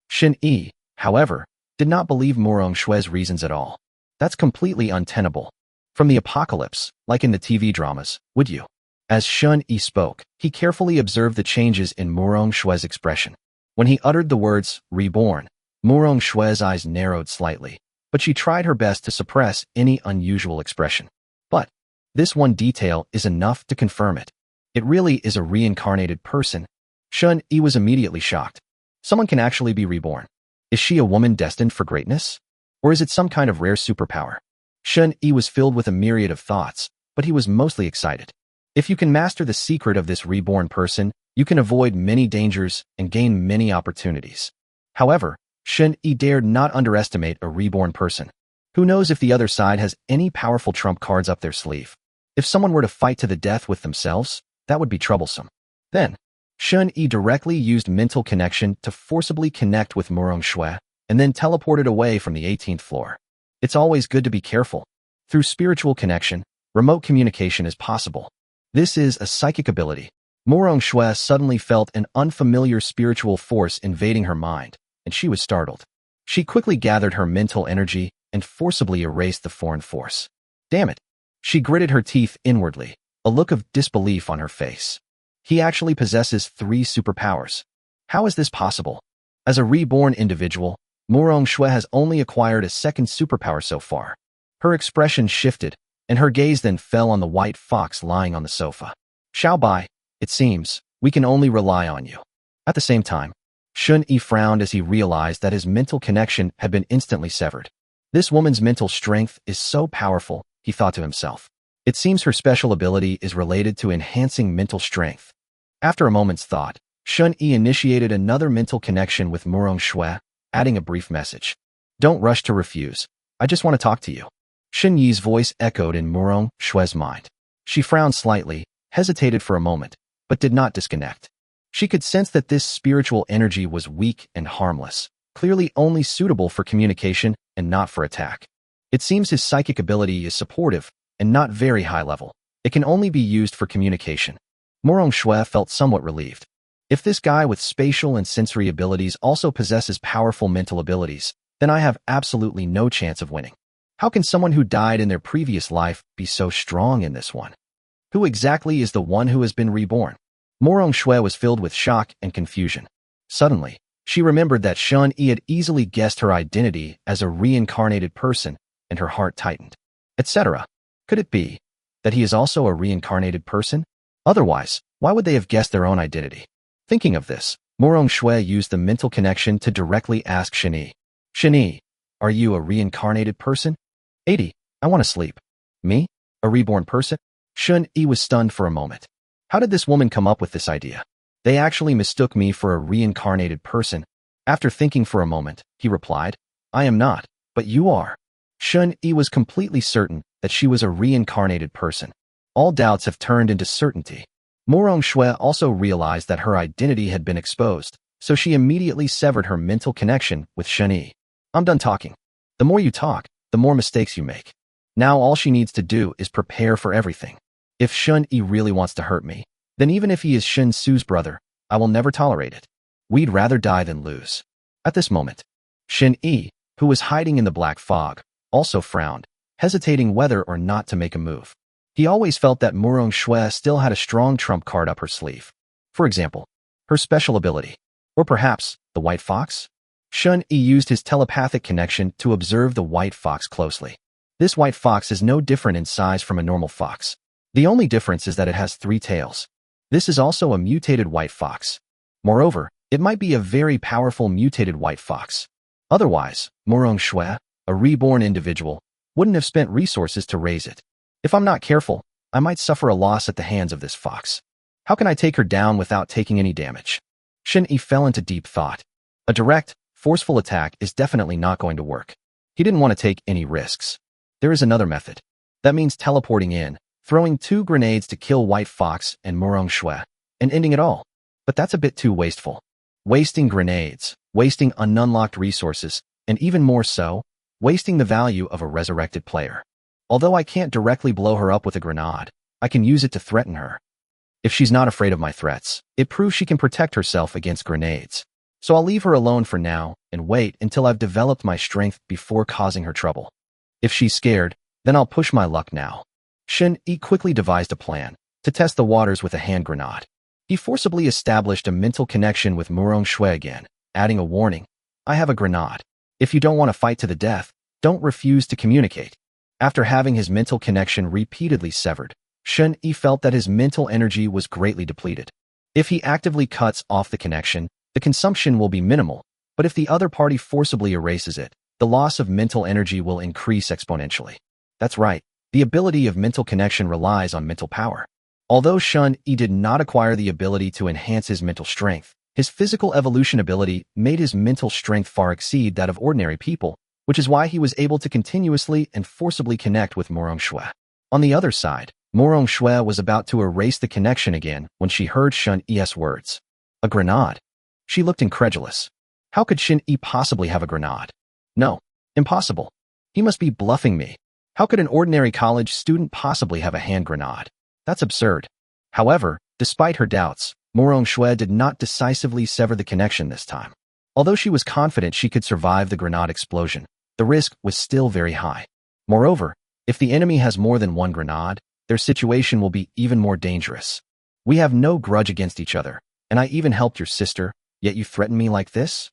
Shin-yi, however, did not believe Murong Shui's reasons at all. That's completely untenable. From the apocalypse, like in the TV dramas, would you? As Shun-yi spoke, he carefully observed the changes in Murong Shui's expression. When he uttered the words, reborn, Murong Shui's eyes narrowed slightly, but she tried her best to suppress any unusual expression. But this one detail is enough to confirm it. It really is a reincarnated person. Shun-yi was immediately shocked. Someone can actually be reborn. Is she a woman destined for greatness? Or is it some kind of rare superpower? Shun-yi was filled with a myriad of thoughts, but he was mostly excited. If you can master the secret of this reborn person, you can avoid many dangers and gain many opportunities. However, Shun-yi dared not underestimate a reborn person. Who knows if the other side has any powerful trump cards up their sleeve? If someone were to fight to the death with themselves, that would be troublesome. Then, Shun-yi directly used mental connection to forcibly connect with Murong Shui, and then teleported away from the 18th floor. It's always good to be careful. Through spiritual connection, remote communication is possible. This is a psychic ability. Murong Shui suddenly felt an unfamiliar spiritual force invading her mind, and she was startled. She quickly gathered her mental energy and forcibly erased the foreign force. Damn it! She gritted her teeth inwardly, a look of disbelief on her face. He actually possesses 3 superpowers. How is this possible? As a reborn individual, Murong Shui has only acquired a second superpower so far. Her expression shifted, and her gaze then fell on the white fox lying on the sofa. Xiaobai, it seems, we can only rely on you. At the same time, Shun-yi frowned as he realized that his mental connection had been instantly severed. This woman's mental strength is so powerful, he thought to himself. It seems her special ability is related to enhancing mental strength. After a moment's thought, Shun-yi initiated another mental connection with Murong Shui, adding a brief message. Don't rush to refuse. I just want to talk to you. Shun-yi's voice echoed in Murong Shui's mind. She frowned slightly, hesitated for a moment, but did not disconnect. She could sense that this spiritual energy was weak and harmless, clearly only suitable for communication and not for attack. It seems his psychic ability is supportive and not very high level. It can only be used for communication. Morong Shui felt somewhat relieved. If this guy with spatial and sensory abilities also possesses powerful mental abilities, then I have absolutely no chance of winning. How can someone who died in their previous life be so strong in this one? Who exactly is the one who has been reborn? Morong Shui was filled with shock and confusion. Suddenly, she remembered that Shun Yi had easily guessed her identity as a reincarnated person, and her heart tightened. Etc. Could it be that he is also a reincarnated person? Otherwise, why would they have guessed their own identity? Thinking of this, Morong Shui used the mental connection to directly ask Shen Yi. Shen Yi, are you a reincarnated person? 80. I want to sleep. Me? A reborn person? Shun Yi was stunned for a moment. How did this woman come up with this idea? They actually mistook me for a reincarnated person. After thinking for a moment, he replied, I am not, but you are. Shun Yi was completely certain that she was a reincarnated person. All doubts have turned into certainty. Morong Shui also realized that her identity had been exposed, so she immediately severed her mental connection with Shun Yi. I'm done talking. The more you talk, the more mistakes you make. Now all she needs to do is prepare for everything. If Shun Yi really wants to hurt me, then even if he is Shin Su's brother, I will never tolerate it. We'd rather die than lose. At this moment, Shin Yi, who was hiding in the black fog, also frowned, hesitating whether or not to make a move. He always felt that Morong Shui still had a strong trump card up her sleeve. For example, her special ability. Or perhaps, the white fox? Shun Yi used his telepathic connection to observe the white fox closely. This white fox is no different in size from a normal fox. The only difference is that it has 3 tails. This is also a mutated white fox. Moreover, it might be a very powerful mutated white fox. Otherwise, Morong Shui, a reborn individual, wouldn't have spent resources to raise it. If I'm not careful, I might suffer a loss at the hands of this fox. How can I take her down without taking any damage? Shen Yi fell into deep thought. A direct, forceful attack is definitely not going to work. He didn't want to take any risks. There is another method. That means teleporting in, throwing 2 grenades to kill White Fox and Morong Shui, and ending it all. But that's a bit too wasteful. Wasting grenades, wasting ununlocked resources, and even more so, wasting the value of a resurrected player. Although I can't directly blow her up with a grenade, I can use it to threaten her. If she's not afraid of my threats, it proves she can protect herself against grenades. So I'll leave her alone for now and wait until I've developed my strength before causing her trouble. If she's scared, then I'll push my luck now. Shen Yi quickly devised a plan to test the waters with a hand grenade. He forcibly established a mental connection with Morong Shui again, adding a warning. I have a grenade. If you don't want to fight to the death, don't refuse to communicate. After having his mental connection repeatedly severed, Shen Yi felt that his mental energy was greatly depleted. If he actively cuts off the connection, the consumption will be minimal, but if the other party forcibly erases it, the loss of mental energy will increase exponentially. That's right, the ability of mental connection relies on mental power. Although Shun Yi did not acquire the ability to enhance his mental strength, his physical evolution ability made his mental strength far exceed that of ordinary people, which is why he was able to continuously and forcibly connect with Morong Shui. On the other side, Morong Shui was about to erase the connection again when she heard Shun Yi's words. A grenade? She looked incredulous. How could Shen Yi possibly have a grenade? No, impossible. He must be bluffing me. How could an ordinary college student possibly have a hand grenade? That's absurd. However, despite her doubts, Morong Shui did not decisively sever the connection this time. Although she was confident she could survive the grenade explosion, the risk was still very high. Moreover, if the enemy has more than one grenade, their situation will be even more dangerous. We have no grudge against each other, and I even helped your sister, yet you threaten me like this?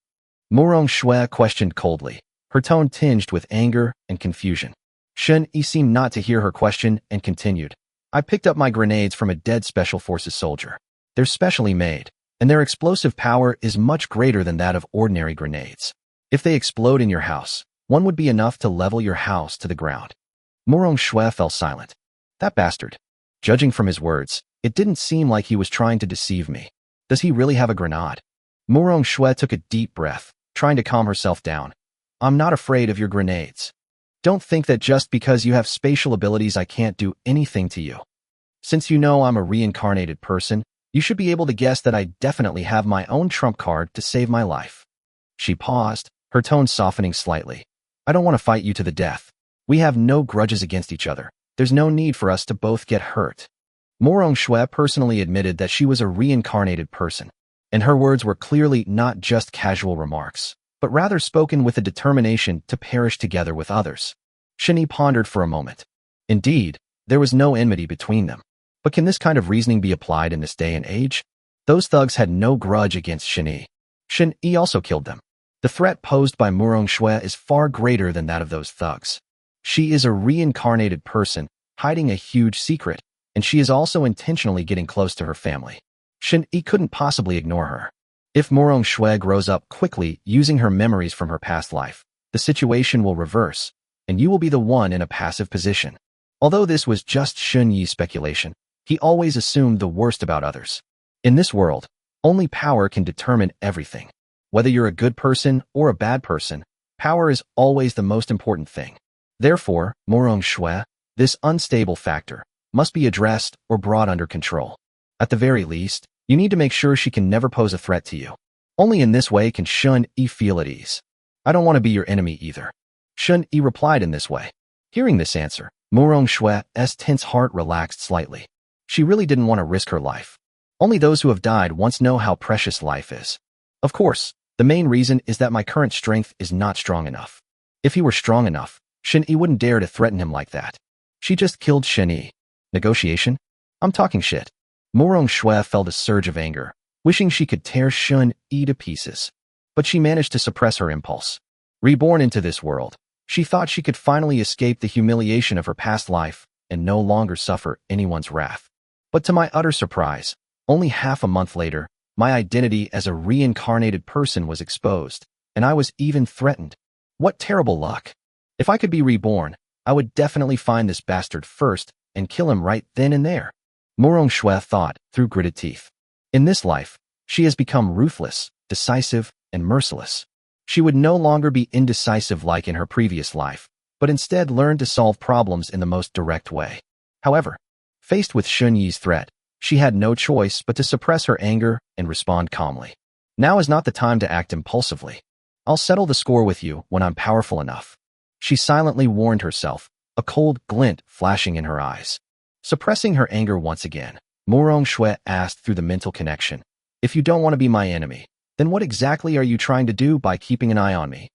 Morong Shui questioned coldly, her tone tinged with anger and confusion. Shen Yi seemed not to hear her question and continued. I picked up my grenades from a dead Special Forces soldier. They're specially made, and their explosive power is much greater than that of ordinary grenades. If they explode in your house, one would be enough to level your house to the ground. Morong Shui fell silent. That bastard. Judging from his words, it didn't seem like he was trying to deceive me. Does he really have a grenade? Morong Shui took a deep breath, trying to calm herself down. I'm not afraid of your grenades. Don't think that just because you have spatial abilities I can't do anything to you. Since you know I'm a reincarnated person, you should be able to guess that I definitely have my own trump card to save my life. She paused, her tone softening slightly. I don't want to fight you to the death. We have no grudges against each other. There's no need for us to both get hurt. Morong Shui personally admitted that she was a reincarnated person, and her words were clearly not just casual remarks, but rather spoken with a determination to perish together with others. Shen pondered for a moment. Indeed, there was no enmity between them. But can this kind of reasoning be applied in this day and age? Those thugs had no grudge against Shen. Shen also killed them. The threat posed by Morong Shui is far greater than that of those thugs. She is a reincarnated person, hiding a huge secret, and she is also intentionally getting close to her family. Shen couldn't possibly ignore her. If Morong Shui grows up quickly using her memories from her past life, the situation will reverse, and you will be the one in a passive position. Although this was just Shun Yi's speculation, he always assumed the worst about others. In this world, only power can determine everything. Whether you're a good person or a bad person, power is always the most important thing. Therefore, Morong Shui, this unstable factor, must be addressed or brought under control. At the very least, you need to make sure she can never pose a threat to you. Only in this way can Shun Yi feel at ease. I don't want to be your enemy either. Shun Yi replied in this way. Hearing this answer, Morong Shui's tense heart relaxed slightly. She really didn't want to risk her life. Only those who have died once know how precious life is. Of course, the main reason is that my current strength is not strong enough. If he were strong enough, Shen Yi wouldn't dare to threaten him like that. She just killed Shen Yi. Negotiation? I'm talking shit. Morong Shui felt a surge of anger, wishing she could tear Shun Yi to pieces. But she managed to suppress her impulse. Reborn into this world, she thought she could finally escape the humiliation of her past life and no longer suffer anyone's wrath. But to my utter surprise, only half a month later, my identity as a reincarnated person was exposed, and I was even threatened. What terrible luck. If I could be reborn, I would definitely find this bastard first and kill him right then and there. Morong Shui thought through gritted teeth. In this life, she has become ruthless, decisive, and merciless. She would no longer be indecisive like in her previous life, but instead learn to solve problems in the most direct way. However, faced with Shun Yi's threat, she had no choice but to suppress her anger and respond calmly. Now is not the time to act impulsively. I'll settle the score with you when I'm powerful enough. She silently warned herself, a cold glint flashing in her eyes. Suppressing her anger once again, Morong Shui asked through the mental connection, if you don't want to be my enemy, then what exactly are you trying to do by keeping an eye on me?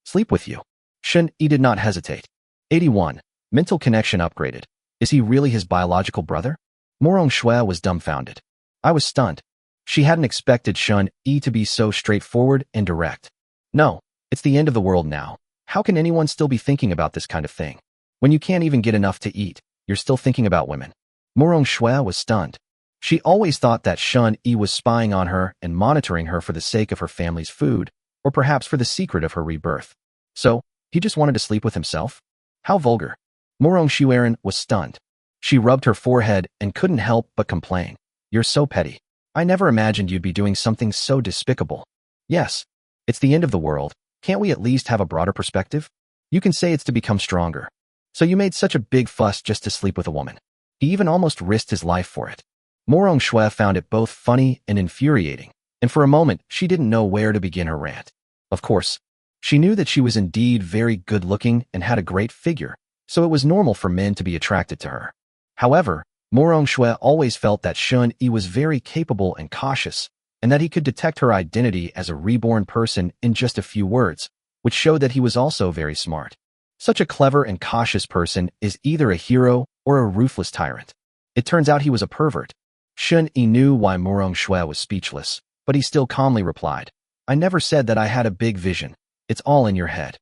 Sleep with you. Shun Yi did not hesitate. 81. Mental connection upgraded. Is he really his biological brother? Morong Shui was dumbfounded. I was stunned. She hadn't expected Shun Yi to be so straightforward and direct. No, it's the end of the world now. How can anyone still be thinking about this kind of thing? When you can't even get enough to eat, you're still thinking about women. Morong Shui was stunned. She always thought that Shun Yi was spying on her and monitoring her for the sake of her family's food, or perhaps for the secret of her rebirth. So, he just wanted to sleep with himself? How vulgar. Morong Shui was stunned. She rubbed her forehead and couldn't help but complain. You're so petty. I never imagined you'd be doing something so despicable. Yes, it's the end of the world. Can't we at least have a broader perspective? You can say it's to become stronger. So you made such a big fuss just to sleep with a woman. He even almost risked his life for it. Morong Shui found it both funny and infuriating, and for a moment she didn't know where to begin her rant. Of course, she knew that she was indeed very good-looking and had a great figure, so it was normal for men to be attracted to her. However, Morong Shui always felt that Shun Yi was very capable and cautious, and that he could detect her identity as a reborn person in just a few words, which showed that he was also very smart. Such a clever and cautious person is either a hero or a ruthless tyrant. It turns out he was a pervert. Shun Yi knew why Morong Shui was speechless, but he still calmly replied, I never said that I had a big vision. It's all in your head.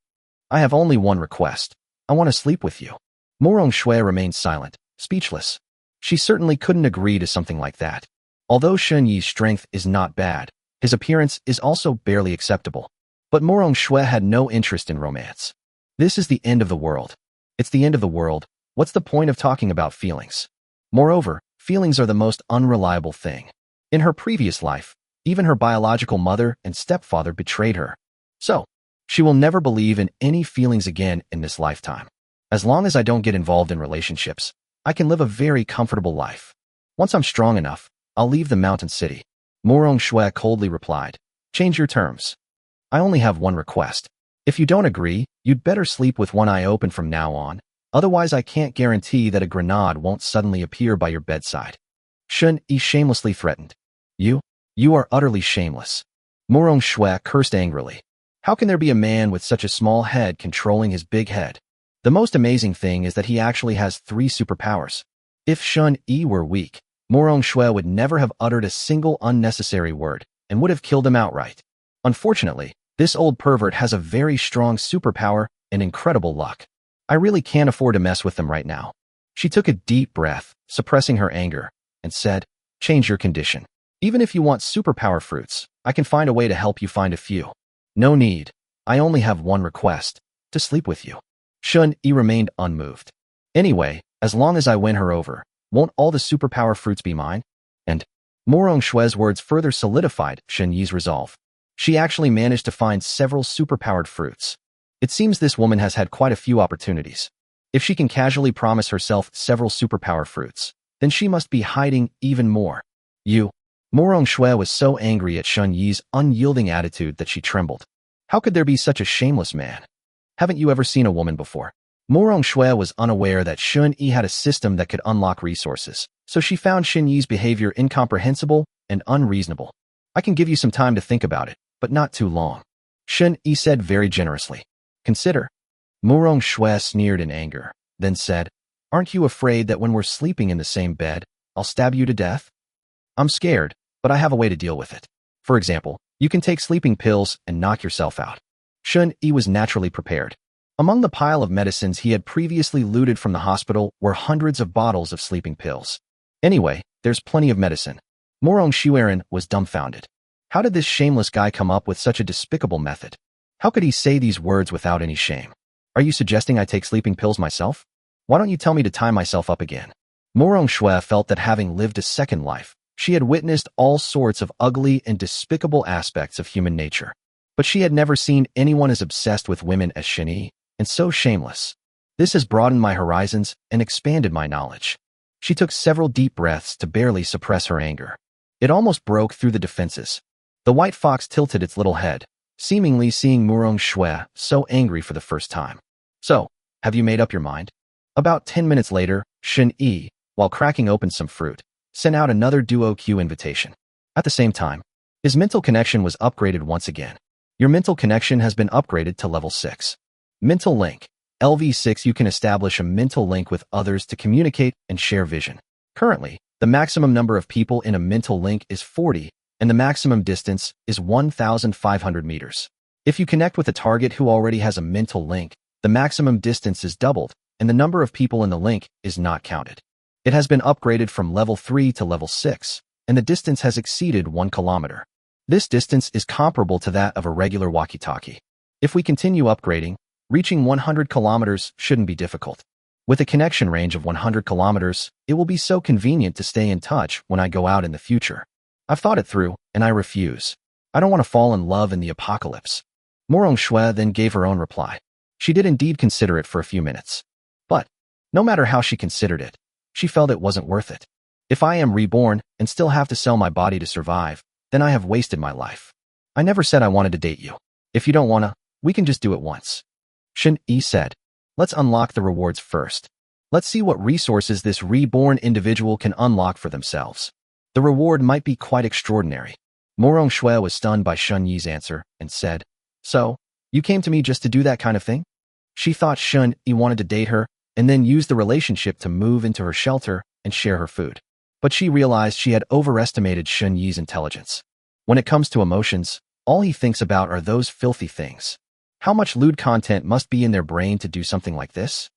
I have only one request. I want to sleep with you. Morong Shui remained silent, speechless. She certainly couldn't agree to something like that. Although Shun Yi's strength is not bad, his appearance is also barely acceptable. But Morong Shui had no interest in romance. This is the end of the world. It's the end of the world. What's the point of talking about feelings? Moreover, feelings are the most unreliable thing. In her previous life, even her biological mother and stepfather betrayed her. So, she will never believe in any feelings again in this lifetime. As long as I don't get involved in relationships, I can live a very comfortable life. Once I'm strong enough, I'll leave the mountain city. Morong Shui coldly replied, change your terms. I only have one request. If you don't agree, you'd better sleep with one eye open from now on, Otherwise, I can't guarantee that a grenade won't suddenly appear by your bedside. Shun Yi shamelessly threatened. You are utterly shameless. Morong Shui cursed angrily. How can there be a man with such a small head controlling his big head? The most amazing thing is that he actually has 3 superpowers. If Shun Yi were weak, Morong Shui would never have uttered a single unnecessary word and would have killed him outright. Unfortunately, this old pervert has a very strong superpower and incredible luck. I really can't afford to mess with them right now. She took a deep breath, suppressing her anger, and said, change your condition. Even if you want superpower fruits, I can find a way to help you find a few. No need. I only have one request, to sleep with you. Shun Yi remained unmoved. Anyway, as long as I win her over, won't all the superpower fruits be mine? And Morong Shui's words further solidified Shun Yi's resolve. She actually managed to find several superpowered fruits. It seems this woman has had quite a few opportunities. If she can casually promise herself several superpower fruits, then she must be hiding even more. Morong Shui was so angry at Shun Yi's unyielding attitude that she trembled. How could there be such a shameless man? Haven't you ever seen a woman before? Morong Shui was unaware that Shun Yi had a system that could unlock resources, so she found Shun Yi's behavior incomprehensible and unreasonable. I can give you some time to think about it, but not too long. Shun Yi said very generously. Consider. Morong Shui sneered in anger, then said, aren't you afraid that when we're sleeping in the same bed, I'll stab you to death? I'm scared, but I have a way to deal with it. For example, you can take sleeping pills and knock yourself out. Shun Yi was naturally prepared. Among the pile of medicines he had previously looted from the hospital were hundreds of bottles of sleeping pills. Anyway, there's plenty of medicine. Morong Shuiren was dumbfounded. How did this shameless guy come up with such a despicable method? How could he say these words without any shame? Are you suggesting I take sleeping pills myself? Why don't you tell me to tie myself up again? Morong Shui felt that having lived a second life, she had witnessed all sorts of ugly and despicable aspects of human nature. But she had never seen anyone as obsessed with women as Shun Yi, and so shameless. This has broadened my horizons and expanded my knowledge. She took several deep breaths to barely suppress her anger. It almost broke through the defenses. The white fox tilted its little head, seemingly seeing Morong Shui so angry for the first time. So, have you made up your mind? About 10 minutes later, Shun Yi, while cracking open some fruit, sent out another Duo Q invitation. At the same time, his mental connection was upgraded once again. Your mental connection has been upgraded to level 6. Mental link. LV6 You can establish a mental link with others to communicate and share vision. Currently, the maximum number of people in a mental link is 40, and the maximum distance is 1,500 meters. If you connect with a target who already has a mental link, the maximum distance is doubled, and the number of people in the link is not counted. It has been upgraded from level 3 to level 6, and the distance has exceeded 1 kilometer. This distance is comparable to that of a regular walkie-talkie. If we continue upgrading, reaching 100 kilometers shouldn't be difficult. With a connection range of 100 kilometers, it will be so convenient to stay in touch when I go out in the future. I've thought it through, and I refuse. I don't want to fall in love in the apocalypse. Morong Shui then gave her own reply. She did indeed consider it for a few minutes. But, no matter how she considered it, she felt it wasn't worth it. If I am reborn and still have to sell my body to survive, then I have wasted my life. I never said I wanted to date you. If you don't wanna, we can just do it once. Shun Yi said, let's unlock the rewards first. Let's see what resources this reborn individual can unlock for themselves. The reward might be quite extraordinary. Morong Shui was stunned by Shun Yi's answer and said, so, you came to me just to do that kind of thing? She thought Shun Yi wanted to date her and then use the relationship to move into her shelter and share her food. But she realized she had overestimated Shun Yi's intelligence. When it comes to emotions, all he thinks about are those filthy things. How much lewd content must be in their brain to do something like this?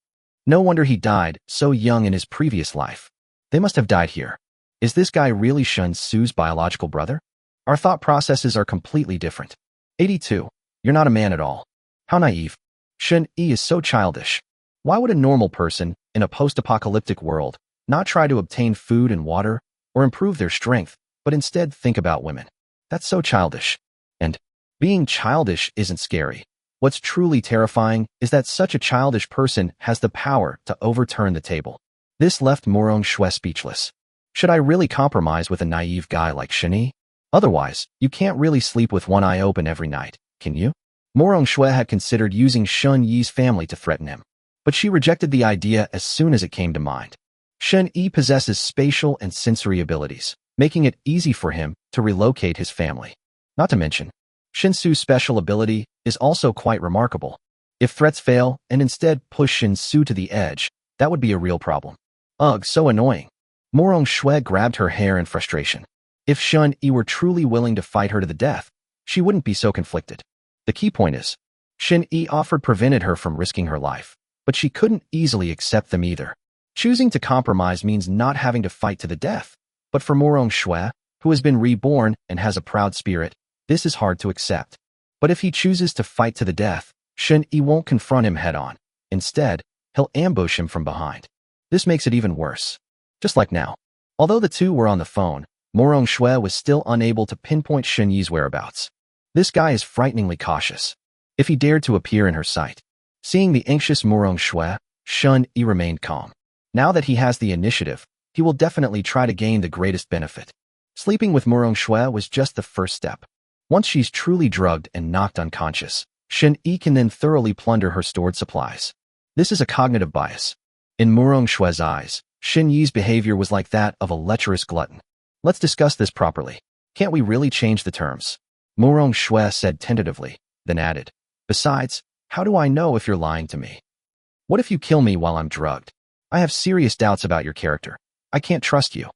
No wonder he died so young in his previous life. They must have died here. Is this guy really Shun Su's biological brother? Our thought processes are completely different. 82. You're not a man at all. How naive. Shun Yi is so childish. Why would a normal person, in a post-apocalyptic world, not try to obtain food and water, or improve their strength, but instead think about women? That's so childish. And being childish isn't scary. What's truly terrifying is that such a childish person has the power to overturn the table. This left Morong Shui speechless. Should I really compromise with a naive guy like Shun Yi? Otherwise, you can't really sleep with one eye open every night, can you? Morong Shui had considered using Shun Yi's family to threaten him. but she rejected the idea as soon as it came to mind. Shen Yi possesses spatial and sensory abilities, making it easy for him to relocate his family. Not to mention, Shinsu's special ability is also quite remarkable. If threats fail and instead push Shinsu to the edge, that would be a real problem. Ugh, so annoying. Morong Shui grabbed her hair in frustration. If Shen Yi were truly willing to fight her to the death, she wouldn't be so conflicted. The key point is, Shen Yi offered prevented her from risking her life, but she couldn't easily accept them either. Choosing to compromise means not having to fight to the death. But for Morong Shui, who has been reborn and has a proud spirit, this is hard to accept. But if he chooses to fight to the death, Shen Yi won't confront him head-on. Instead, he'll ambush him from behind. This makes it even worse. Just like now. Although the two were on the phone, Morong Shui was still unable to pinpoint Shen Yi's whereabouts. This guy is frighteningly cautious. If he dared to appear in her sight. Seeing the anxious Morong Shui, Shen Yi remained calm. Now that he has the initiative, he will definitely try to gain the greatest benefit. Sleeping with Morong Shui was just the first step. Once she's truly drugged and knocked unconscious, Shen Yi can then thoroughly plunder her stored supplies. This is a cognitive bias. In Morong Shui's eyes, Shen Yi's behavior was like that of a lecherous glutton. Let's discuss this properly. Can't we really change the terms? Morong Shui said tentatively, then added, besides, how do I know if you're lying to me? What if you kill me while I'm drugged? I have serious doubts about your character. I can't trust you.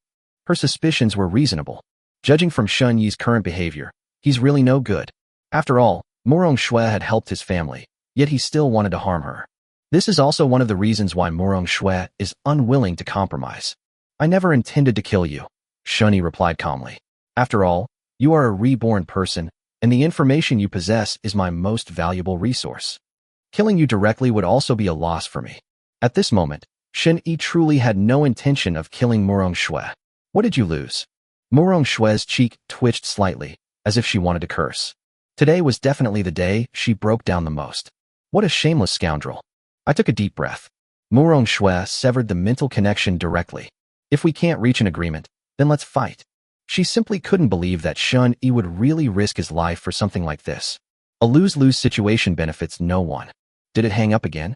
Her suspicions were reasonable. Judging from Shen Yi's current behavior, he's really no good. After all, Morong Shui had helped his family, yet he still wanted to harm her. This is also one of the reasons why Morong Shui is unwilling to compromise. I never intended to kill you, Shen Yi replied calmly. After all, you are a reborn person, and the information you possess is my most valuable resource. Killing you directly would also be a loss for me. At this moment, Shen Yi truly had no intention of killing Morong Shui. What did you lose? Morong Shui's cheek twitched slightly, as if she wanted to curse. Today was definitely the day she broke down the most. What a shameless scoundrel. I took a deep breath. Morong Shui severed the mental connection directly. If we can't reach an agreement, then let's fight. She simply couldn't believe that Shen Yi would really risk his life for something like this. A lose-lose situation benefits no one. Did it hang up again?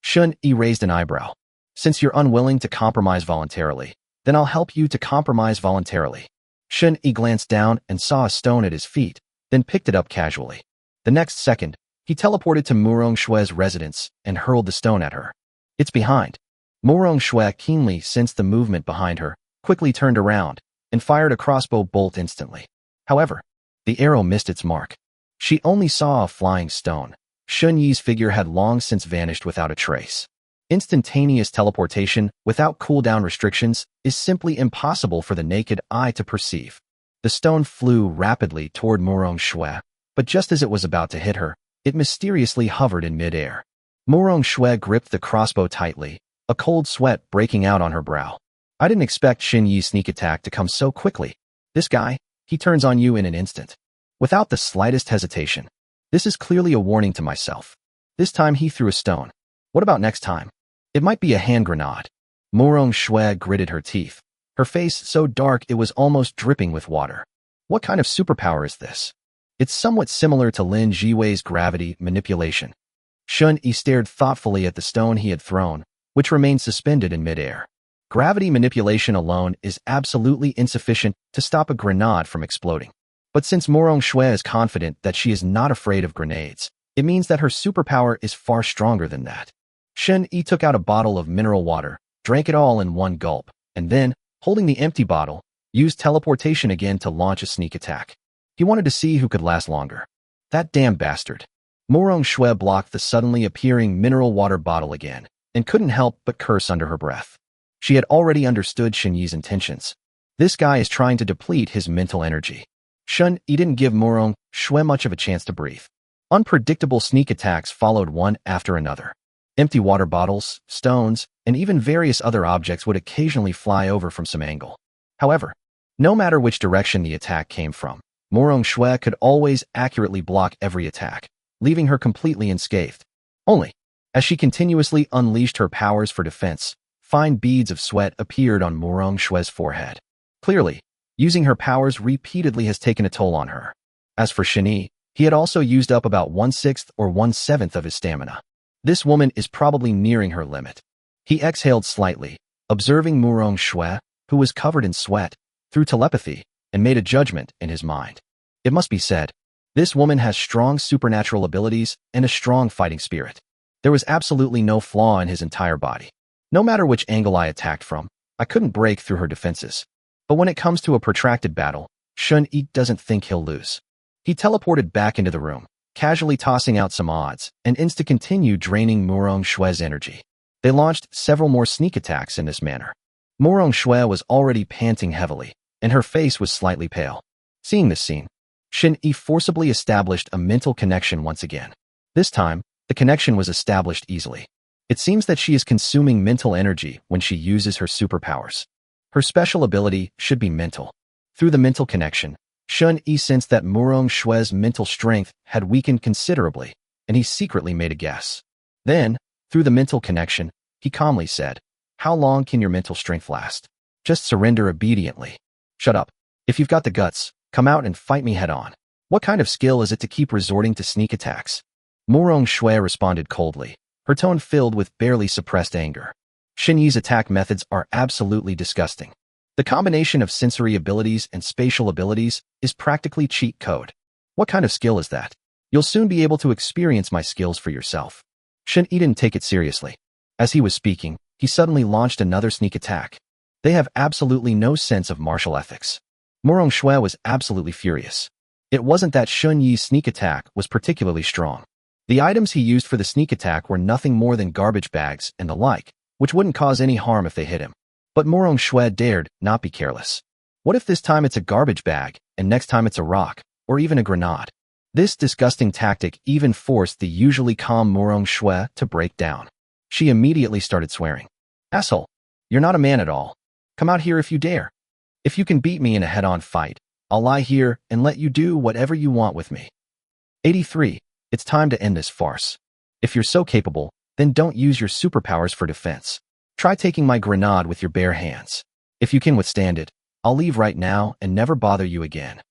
Shen Yi raised an eyebrow. Since you're unwilling to compromise voluntarily, then I'll help you to compromise voluntarily. Shen Yi glanced down and saw a stone at his feet, then picked it up casually. The next second, he teleported to Morong Shui's residence and hurled the stone at her. It's behind. Morong Shui keenly sensed the movement behind her, quickly turned around, and fired a crossbow bolt instantly. However, the arrow missed its mark. She only saw a flying stone. Shen Yi's figure had long since vanished without a trace. Instantaneous teleportation without cooldown restrictions is simply impossible for the naked eye to perceive. The stone flew rapidly toward Morong Shui, but just as it was about to hit her, it mysteriously hovered in mid-air. Morong Shui gripped the crossbow tightly, a cold sweat breaking out on her brow. I didn't expect Shen Yi's sneak attack to come so quickly. This guy, he turns on you in an instant. Without the slightest hesitation. This is clearly a warning to myself. This time he threw a stone. What about next time? It might be a hand grenade. Morong Shui gritted her teeth, her face so dark it was almost dripping with water. What kind of superpower is this? It's somewhat similar to Lin Jiwei's gravity manipulation. Shen Yi stared thoughtfully at the stone he had thrown, which remained suspended in midair. Gravity manipulation alone is absolutely insufficient to stop a grenade from exploding. But since Morong Shui is confident that she is not afraid of grenades, it means that her superpower is far stronger than that. Shen Yi took out a bottle of mineral water, drank it all in one gulp, and then, holding the empty bottle, used teleportation again to launch a sneak attack. He wanted to see who could last longer. That damn bastard. Morong Shui blocked the suddenly appearing mineral water bottle again, and couldn't help but curse under her breath. She had already understood Shen Yi's intentions. This guy is trying to deplete his mental energy. Shen Yi didn't give Morong Shui much of a chance to breathe. Unpredictable sneak attacks followed one after another. Empty water bottles, stones, and even various other objects would occasionally fly over from some angle. However, no matter which direction the attack came from, Morong Shui could always accurately block every attack, leaving her completely unscathed. Only, as she continuously unleashed her powers for defense, fine beads of sweat appeared on Morong Shui's forehead. Clearly, using her powers repeatedly has taken a toll on her. As for Shen Yi, he had also used up about 1/6 or 1/7 of his stamina. This woman is probably nearing her limit. He exhaled slightly, observing Murong Shui, who was covered in sweat, through telepathy, and made a judgment in his mind. It must be said, this woman has strong supernatural abilities and a strong fighting spirit. There was absolutely no flaw in his entire body. No matter which angle I attacked from, I couldn't break through her defenses. But when it comes to a protracted battle, Shun-Yi doesn't think he'll lose. He teleported back into the room, casually tossing out some odds, and insta-continued draining Murong Shui's energy. They launched several more sneak attacks in this manner. Murong Shui was already panting heavily, and her face was slightly pale. Seeing this scene, Shun-Yi forcibly established a mental connection once again. This time, the connection was established easily. It seems that she is consuming mental energy when she uses her superpowers. Her special ability should be mental. Through the mental connection, Shun-Yi sensed that Murong Shui's mental strength had weakened considerably, and he secretly made a guess. Then, through the mental connection, he calmly said, "How long can your mental strength last? Just surrender obediently. Shut up. If you've got the guts, come out and fight me head-on. What kind of skill is it to keep resorting to sneak attacks?" Murong Shui responded coldly, her tone filled with barely suppressed anger. Shun-Yi's attack methods are absolutely disgusting. The combination of sensory abilities and spatial abilities is practically cheat code. What kind of skill is that? You'll soon be able to experience my skills for yourself. Shun-Yi didn't take it seriously. As he was speaking, he suddenly launched another sneak attack. They have absolutely no sense of martial ethics. Murong Shui was absolutely furious. It wasn't that Shun-Yi's sneak attack was particularly strong. The items he used for the sneak attack were nothing more than garbage bags and the like, which wouldn't cause any harm if they hit him. But Murong Shui dared not be careless. What if this time it's a garbage bag, and next time it's a rock, or even a grenade? This disgusting tactic even forced the usually calm Murong Shui to break down. She immediately started swearing. "Asshole! You're not a man at all. Come out here if you dare. If you can beat me in a head-on fight, I'll lie here and let you do whatever you want with me." 83. It's time to end this farce. If you're so capable, then don't use your superpowers for defense. Try taking my grenade with your bare hands. If you can withstand it, I'll leave right now and never bother you again.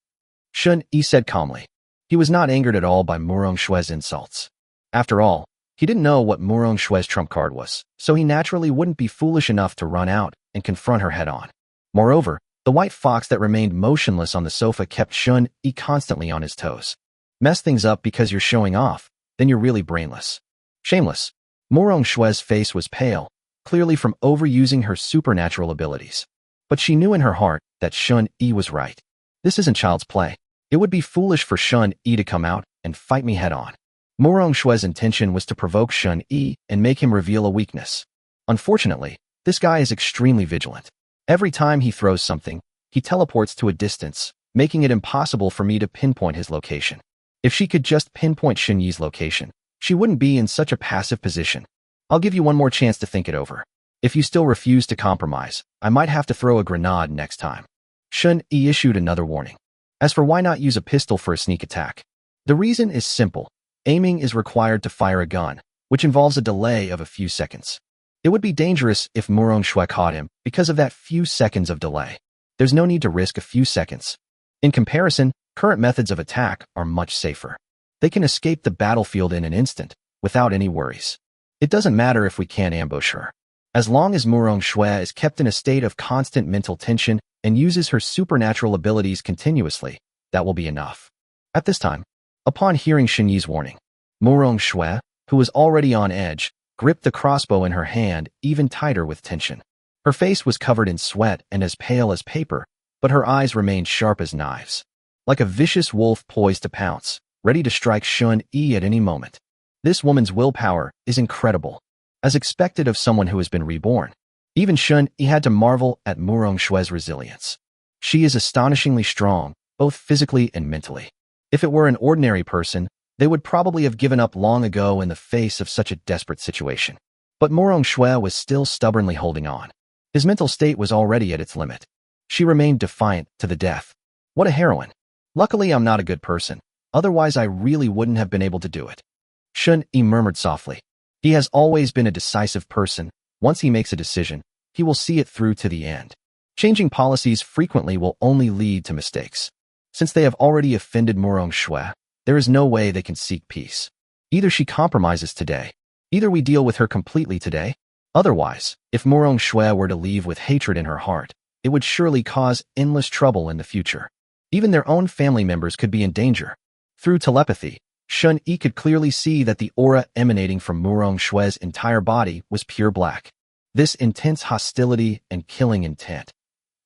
Shun-Yi said calmly. He was not angered at all by Murong Shui's insults. After all, he didn't know what Murong Shui's trump card was, so he naturally wouldn't be foolish enough to run out and confront her head-on. Moreover, the white fox that remained motionless on the sofa kept Shun-Yi constantly on his toes. Mess things up because you're showing off, then you're really brainless. Shameless. Murong Shui's face was pale, clearly from overusing her supernatural abilities. But she knew in her heart that Shun-Yi was right. This isn't child's play. It would be foolish for Shun-Yi to come out and fight me head-on. Murong Shui's intention was to provoke Shun-Yi and make him reveal a weakness. Unfortunately, this guy is extremely vigilant. Every time he throws something, he teleports to a distance, making it impossible for me to pinpoint his location. If she could just pinpoint Shun-Yi's location, she wouldn't be in such a passive position. I'll give you one more chance to think it over. If you still refuse to compromise, I might have to throw a grenade next time. Shun-Yi issued another warning. As for why not use a pistol for a sneak attack? The reason is simple. Aiming is required to fire a gun, which involves a delay of a few seconds. It would be dangerous if Murong Shui caught him because of that few seconds of delay. There's no need to risk a few seconds. In comparison, current methods of attack are much safer. They can escape the battlefield in an instant, without any worries. It doesn't matter if we can't ambush her. As long as Murong Shui is kept in a state of constant mental tension and uses her supernatural abilities continuously, that will be enough. At this time, upon hearing Shun-Yi's warning, Murong Shui, who was already on edge, gripped the crossbow in her hand even tighter with tension. Her face was covered in sweat and as pale as paper, but her eyes remained sharp as knives. Like a vicious wolf poised to pounce, ready to strike Shun-Yi at any moment. This woman's willpower is incredible, as expected of someone who has been reborn. Even Shun-Yi had to marvel at Murong Shui's resilience. She is astonishingly strong, both physically and mentally. If it were an ordinary person, they would probably have given up long ago in the face of such a desperate situation. But Murong Shui was still stubbornly holding on. His mental state was already at its limit. She remained defiant to the death. What a heroine. Luckily, I'm not a good person. Otherwise, I really wouldn't have been able to do it. Shun-Yi murmured softly. He has always been a decisive person. Once he makes a decision, he will see it through to the end. Changing policies frequently will only lead to mistakes. Since they have already offended Murong Shui, there is no way they can seek peace. Either she compromises today, Either we deal with her completely today. Otherwise, if Murong Shui were to leave with hatred in her heart, it would surely cause endless trouble in the future. Even their own family members could be in danger. Through telepathy, Shun Yi could clearly see that the aura emanating from Murong Shui's entire body was pure black. This intense hostility and killing intent.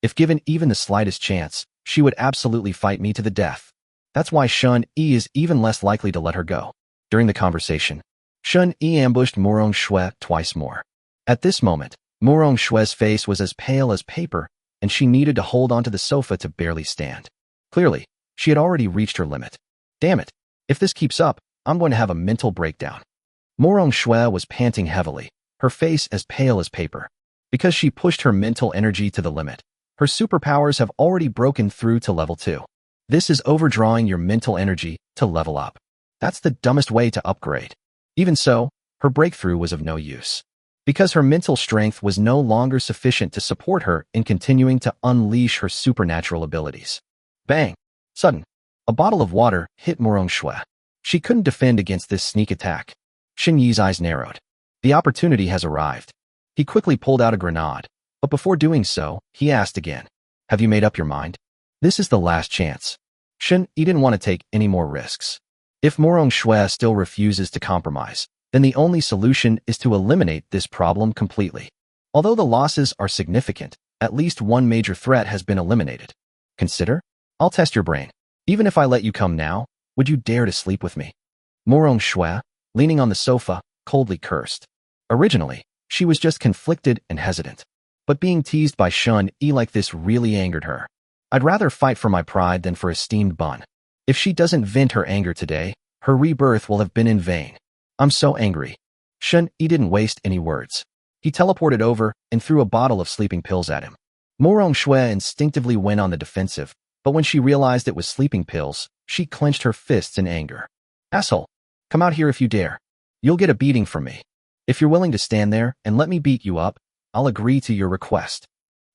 If given even the slightest chance, she would absolutely fight me to the death. That's why Shun Yi is even less likely to let her go. During the conversation, Shun Yi ambushed Murong Shui twice more. At this moment, Murong Shui's face was as pale as paper, and she needed to hold onto the sofa to barely stand. Clearly, she had already reached her limit. Damn it. If this keeps up, I'm going to have a mental breakdown. Murong Shui was panting heavily, her face as pale as paper. Because she pushed her mental energy to the limit, her superpowers have already broken through to level 2. This is overdrawing your mental energy to level up. That's the dumbest way to upgrade. Even so, her breakthrough was of no use. Because her mental strength was no longer sufficient to support her in continuing to unleash her supernatural abilities. Bang! Sudden. A bottle of water hit Murong Shui. She couldn't defend against this sneak attack. Shen Yi's eyes narrowed. The opportunity has arrived. He quickly pulled out a grenade, but before doing so, he asked again, "Have you made up your mind? This is the last chance." Shen Yi didn't want to take any more risks. If Murong Shui still refuses to compromise, then the only solution is to eliminate this problem completely. Although the losses are significant, at least one major threat has been eliminated. Consider? I'll test your brain. Even if I let you come now, would you dare to sleep with me? Murong Shui, leaning on the sofa, coldly cursed. Originally, she was just conflicted and hesitant. But being teased by Shun Yi like this really angered her. I'd rather fight for my pride than for a steamed bun. If she doesn't vent her anger today, her rebirth will have been in vain. I'm so angry. Shun Yi didn't waste any words. He teleported over and threw a bottle of sleeping pills at him. Murong Shui instinctively went on the defensive, but when she realized it was sleeping pills, she clenched her fists in anger. Asshole! Come out here if you dare. You'll get a beating from me. If you're willing to stand there and let me beat you up, I'll agree to your request.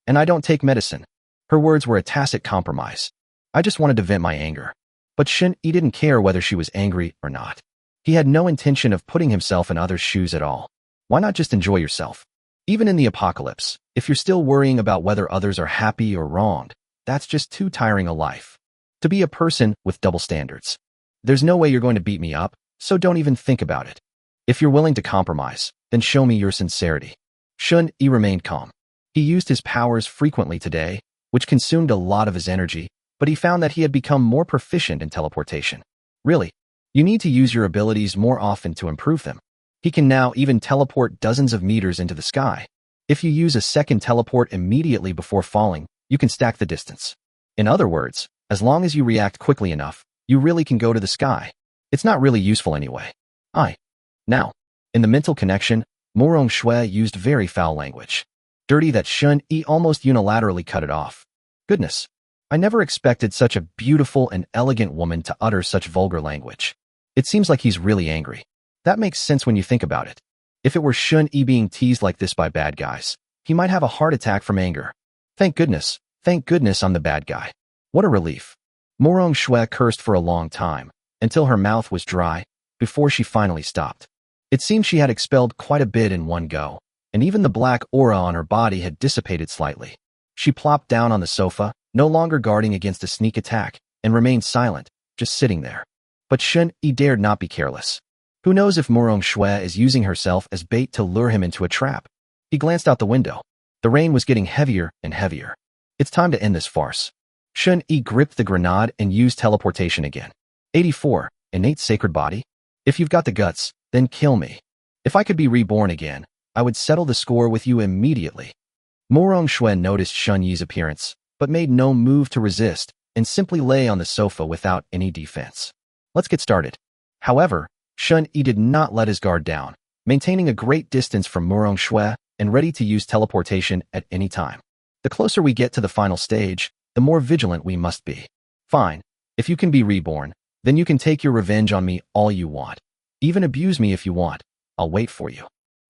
And I don't take medicine. Her words were a tacit compromise. I just wanted to vent my anger. But Shen Yi didn't care whether she was angry or not. He had no intention of putting himself in others' shoes at all. Why not just enjoy yourself? Even in the apocalypse, if you're still worrying about whether others are happy or wronged, that's just too tiring a life. To be a person with double standards. There's no way you're going to beat me up, so don't even think about it. If you're willing to compromise, then show me your sincerity. Shun Yi remained calm. He used his powers frequently today, which consumed a lot of his energy, but he found that he had become more proficient in teleportation. Really, you need to use your abilities more often to improve them. He can now even teleport dozens of meters into the sky. If you use a second teleport immediately before falling, you can stack the distance. In other words, as long as you react quickly enough, you really can go to the sky. It's not really useful anyway. Now, in the mental connection, Murong Shui used very foul language. Dirty that Shun Yi almost unilaterally cut it off. Goodness, I never expected such a beautiful and elegant woman to utter such vulgar language. It seems like he's really angry. That makes sense when you think about it. If it were Shun Yi being teased like this by bad guys, he might have a heart attack from anger. Thank goodness I'm the bad guy. What a relief. Murong Shui cursed for a long time, until her mouth was dry, before she finally stopped. It seemed she had expelled quite a bit in one go, and even the black aura on her body had dissipated slightly. She plopped down on the sofa, no longer guarding against a sneak attack, and remained silent, just sitting there. But Shun Yi dared not be careless. Who knows if Murong Shui is using herself as bait to lure him into a trap? He glanced out the window. The rain was getting heavier and heavier. It's time to end this farce. Shun Yi gripped the grenade and used teleportation again. 84. Innate sacred body? If you've got the guts, then kill me. If I could be reborn again, I would settle the score with you immediately. Murong Shui noticed Shun Yi's appearance, but made no move to resist, and simply lay on the sofa without any defense. Let's get started. However, Shun Yi did not let his guard down, maintaining a great distance from Murong Shui and ready to use teleportation at any time. The closer we get to the final stage, the more vigilant we must be. Fine, if you can be reborn, then you can take your revenge on me all you want. Even abuse me if you want. I'll wait for you.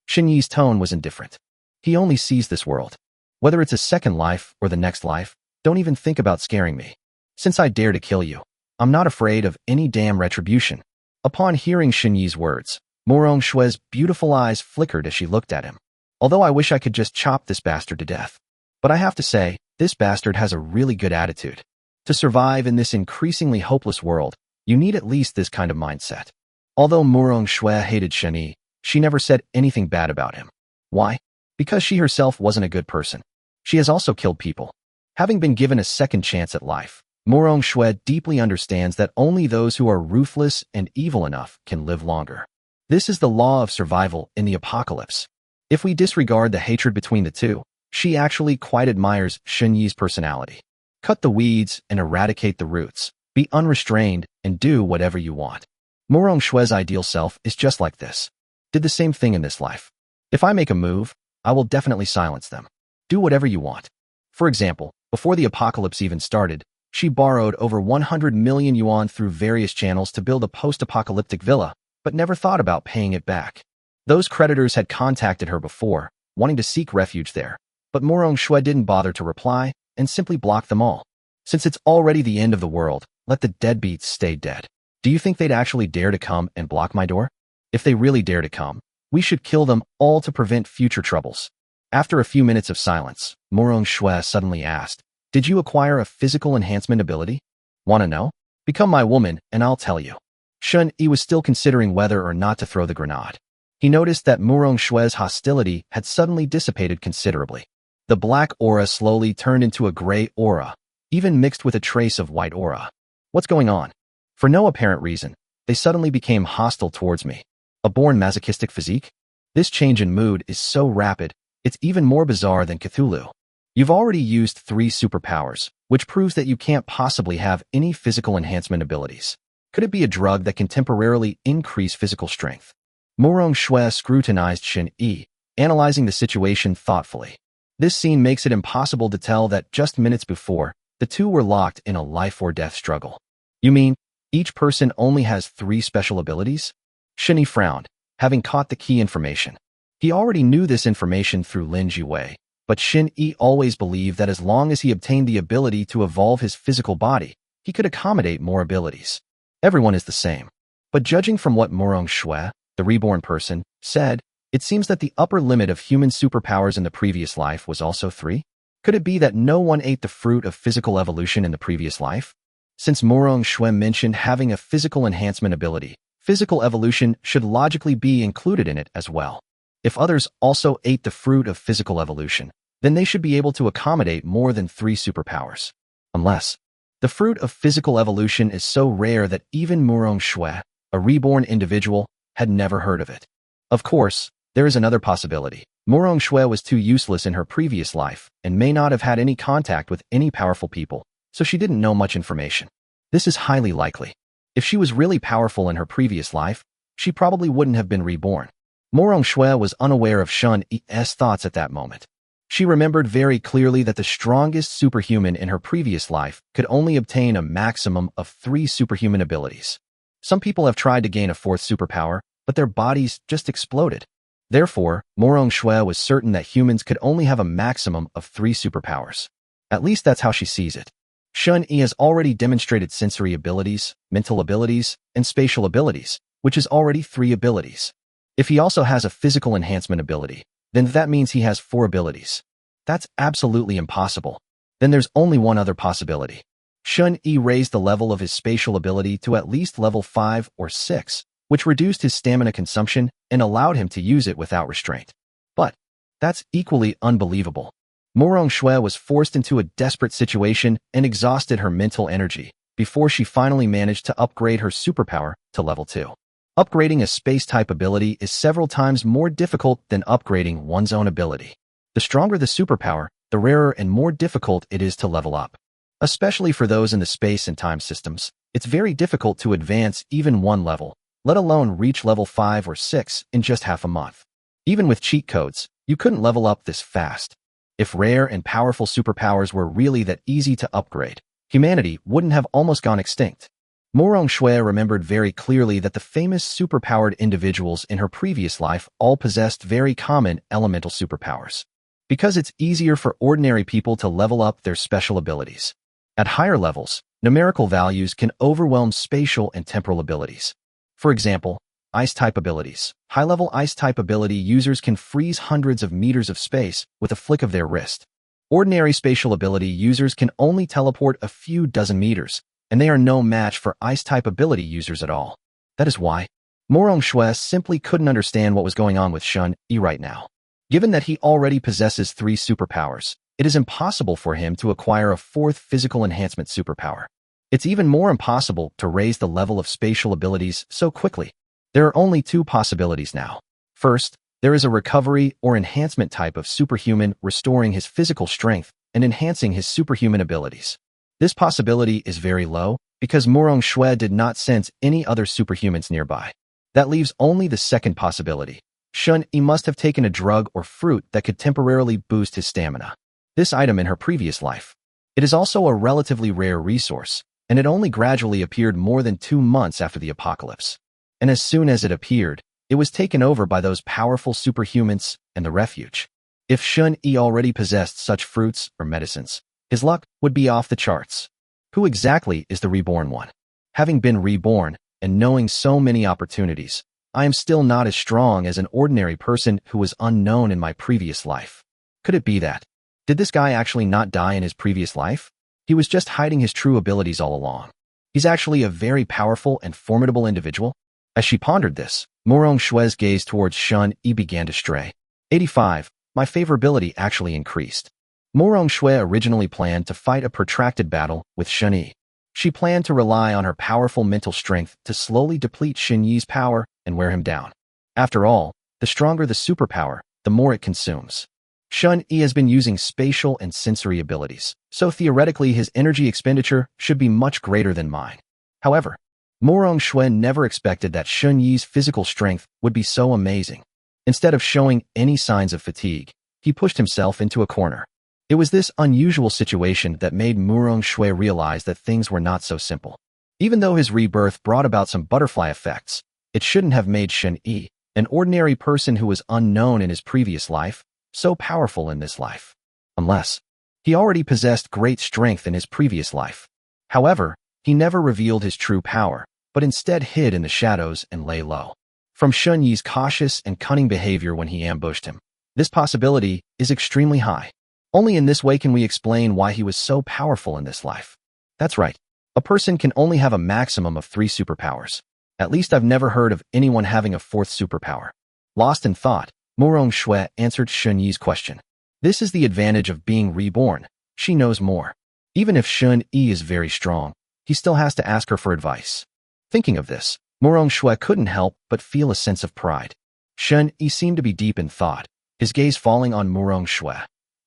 Shen Yi's tone was indifferent. He only sees this world. Whether it's a second life or the next life, don't even think about scaring me. Since I dare to kill you, I'm not afraid of any damn retribution. Upon hearing Shen Yi's words, Morong Shue's beautiful eyes flickered as she looked at him. Although I wish I could just chop this bastard to death. But I have to say, this bastard has a really good attitude. To survive in this increasingly hopeless world, you need at least this kind of mindset. Although Morong Shue hated Shen Yi, she never said anything bad about him. Why? Because she herself wasn't a good person. She has also killed people. Having been given a second chance at life, Morong Shue deeply understands that only those who are ruthless and evil enough can live longer. This is the law of survival in the apocalypse. If we disregard the hatred between the two, she actually quite admires Shen Yi's personality. Cut the weeds and eradicate the roots. Be unrestrained and do whatever you want. Morong Shue's ideal self is just like this. Did the same thing in this life. If I make a move, I will definitely silence them. Do whatever you want. For example, before the apocalypse even started, she borrowed over 100 million yuan through various channels to build a post-apocalyptic villa, but never thought about paying it back. Those creditors had contacted her before, wanting to seek refuge there, but Morong Shue didn't bother to reply and simply blocked them all. Since it's already the end of the world, let the deadbeats stay dead. Do you think they'd actually dare to come and block my door? If they really dare to come, we should kill them all to prevent future troubles. After a few minutes of silence, Morong Shue suddenly asked, "Did you acquire a physical enhancement ability? Wanna know? Become my woman and I'll tell you." Shen Yi was still considering whether or not to throw the grenade. He noticed that Morong Shue's hostility had suddenly dissipated considerably. The black aura slowly turned into a gray aura, even mixed with a trace of white aura. What's going on? For no apparent reason, they suddenly became hostile towards me. A born masochistic physique? This change in mood is so rapid, it's even more bizarre than Cthulhu. You've already used 3 superpowers, which proves that you can't possibly have any physical enhancement abilities. Could it be a drug that can temporarily increase physical strength? Morong Shue scrutinized Shen Yi, analyzing the situation thoughtfully. This scene makes it impossible to tell that just minutes before, the two were locked in a life-or-death struggle. You mean, each person only has 3 special abilities? Shen Yi frowned, having caught the key information. He already knew this information through Lin Jiwei, but Shen Yi always believed that as long as he obtained the ability to evolve his physical body, he could accommodate more abilities. Everyone is the same. But judging from what Morong Shue, the reborn person, said, it seems that the upper limit of human superpowers in the previous life was also 3? Could it be that no one ate the fruit of physical evolution in the previous life? Since Morong Shue mentioned having a physical enhancement ability, physical evolution should logically be included in it as well. If others also ate the fruit of physical evolution, then they should be able to accommodate more than 3 superpowers. Unless, the fruit of physical evolution is so rare that even Morong Shue, a reborn individual, had never heard of it. Of course, there is another possibility. Morong Shue was too useless in her previous life and may not have had any contact with any powerful people, so she didn't know much information. This is highly likely. If she was really powerful in her previous life, she probably wouldn't have been reborn. Morong Shue was unaware of Shen Yi's thoughts at that moment. She remembered very clearly that the strongest superhuman in her previous life could only obtain a maximum of 3 superhuman abilities. Some people have tried to gain a 4th superpower, but their bodies just exploded. Therefore, Morong Shue was certain that humans could only have a maximum of 3 superpowers. At least that's how she sees it. Shen Yi has already demonstrated sensory abilities, mental abilities, and spatial abilities, which is already 3 abilities. If he also has a physical enhancement ability, then that means he has 4 abilities. That's absolutely impossible. Then there's only one other possibility. Shen Yi raised the level of his spatial ability to at least level 5 or 6, which reduced his stamina consumption and allowed him to use it without restraint. But that's equally unbelievable. Morong Shue was forced into a desperate situation and exhausted her mental energy before she finally managed to upgrade her superpower to level 2. Upgrading a space-type ability is several times more difficult than upgrading one's own ability. The stronger the superpower, the rarer and more difficult it is to level up. Especially for those in the space and time systems, it's very difficult to advance even 1 level, let alone reach level 5 or 6 in just half a month. Even with cheat codes, you couldn't level up this fast. If rare and powerful superpowers were really that easy to upgrade, humanity wouldn't have almost gone extinct. Morong Shue remembered very clearly that the famous superpowered individuals in her previous life all possessed very common elemental superpowers. Because it's easier for ordinary people to level up their special abilities. At higher levels, numerical values can overwhelm spatial and temporal abilities. For example, Ice-type abilities. High-level Ice-type ability users can freeze hundreds of meters of space with a flick of their wrist. Ordinary spatial ability users can only teleport a few dozen meters, and they are no match for Ice-type ability users at all. That is why Morong Shui simply couldn't understand what was going on with Shun Yi right now. Given that he already possesses 3 superpowers, it is impossible for him to acquire a 4th physical enhancement superpower. It's even more impossible to raise the level of spatial abilities so quickly. There are only 2 possibilities now. First, there is a recovery or enhancement type of superhuman restoring his physical strength and enhancing his superhuman abilities. This possibility is very low because Morong Shui did not sense any other superhumans nearby. That leaves only the second possibility. Shun Yi must have taken a drug or fruit that could temporarily boost his stamina. This item in her previous life. It is also a relatively rare resource, and it only gradually appeared more than 2 months after the apocalypse. And as soon as it appeared, it was taken over by those powerful superhumans and the refuge. If Shun Yi already possessed such fruits or medicines, his luck would be off the charts. Who exactly is the reborn one? Having been reborn and knowing so many opportunities, I am still not as strong as an ordinary person who was unknown in my previous life. Could it be that? Did this guy actually not die in his previous life? He was just hiding his true abilities all along. He's actually a very powerful and formidable individual. As she pondered this, Morong Shui's gaze towards Shun Yi began to stray. 85. My favorability actually increased. Morong Shui originally planned to fight a protracted battle with Shun Yi. She planned to rely on her powerful mental strength to slowly deplete Shun Yi's power and wear him down. After all, the stronger the superpower, the more it consumes. Shun Yi has been using spatial and sensory abilities, so theoretically his energy expenditure should be much greater than mine. However, Morong Shui never expected that Shun Yi's physical strength would be so amazing. Instead of showing any signs of fatigue, he pushed himself into a corner. It was this unusual situation that made Morong Shui realize that things were not so simple. Even though his rebirth brought about some butterfly effects, it shouldn't have made Shun Yi, an ordinary person who was unknown in his previous life, so powerful in this life. Unless he already possessed great strength in his previous life. However, he never revealed his true power, but instead hid in the shadows and lay low. From Shun Yi's cautious and cunning behavior when he ambushed him, this possibility is extremely high. Only in this way can we explain why he was so powerful in this life. That's right. A person can only have a maximum of 3 superpowers. At least I've never heard of anyone having a 4th superpower. Lost in thought, Morong Shui answered Shun Yi's question. This is the advantage of being reborn. She knows more. Even if Shun Yi is very strong, he still has to ask her for advice. Thinking of this, Morong Shui couldn't help but feel a sense of pride. Shun Yi seemed to be deep in thought, his gaze falling on Morong Shui.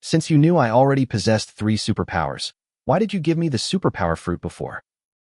Since you knew I already possessed 3 superpowers, why did you give me the superpower fruit before?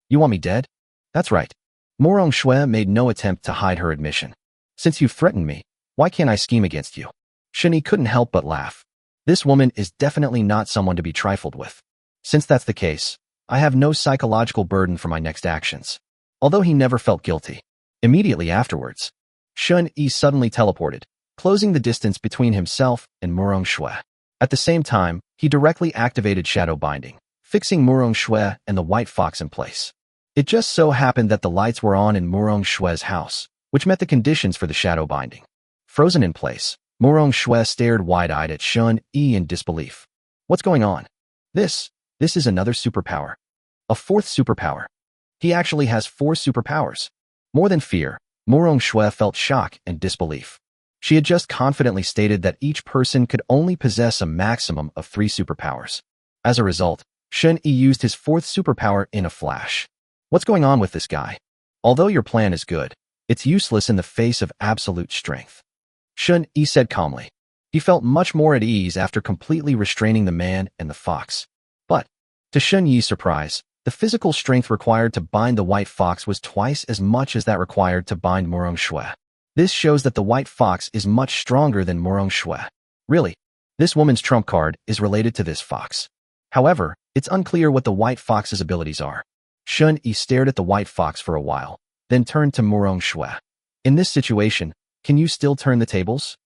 You want me dead? That's right. Morong Shui made no attempt to hide her admission. Since you've threatened me, why can't I scheme against you? Shun Yi couldn't help but laugh. This woman is definitely not someone to be trifled with. Since that's the case, I have no psychological burden for my next actions. Although he never felt guilty. Immediately afterwards, Shun Yi suddenly teleported, closing the distance between himself and Morong Shui. At the same time, he directly activated shadow binding, fixing Morong Shui and the white fox in place. It just so happened that the lights were on in Morong Shui's house, which met the conditions for the shadow binding. Frozen in place, Morong Shui stared wide-eyed at Shun Yi in disbelief. What's going on? This is another superpower. A 4th superpower. He actually has 4 superpowers. More than fear, Morong Shui felt shock and disbelief. She had just confidently stated that each person could only possess a maximum of 3 superpowers. As a result, Shun Yi used his 4th superpower in a flash. What's going on with this guy? Although your plan is good, it's useless in the face of absolute strength. Shun Yi said calmly. He felt much more at ease after completely restraining the man and the fox. But, to Shun Yi's surprise, the physical strength required to bind the white fox was twice as much as that required to bind Morong Shui. This shows that the white fox is much stronger than Morong Shui. Really, this woman's trump card is related to this fox. However, it's unclear what the white fox's abilities are. Shun Yi stared at the white fox for a while, then turned to Morong Shui. In this situation, can you still turn the tables?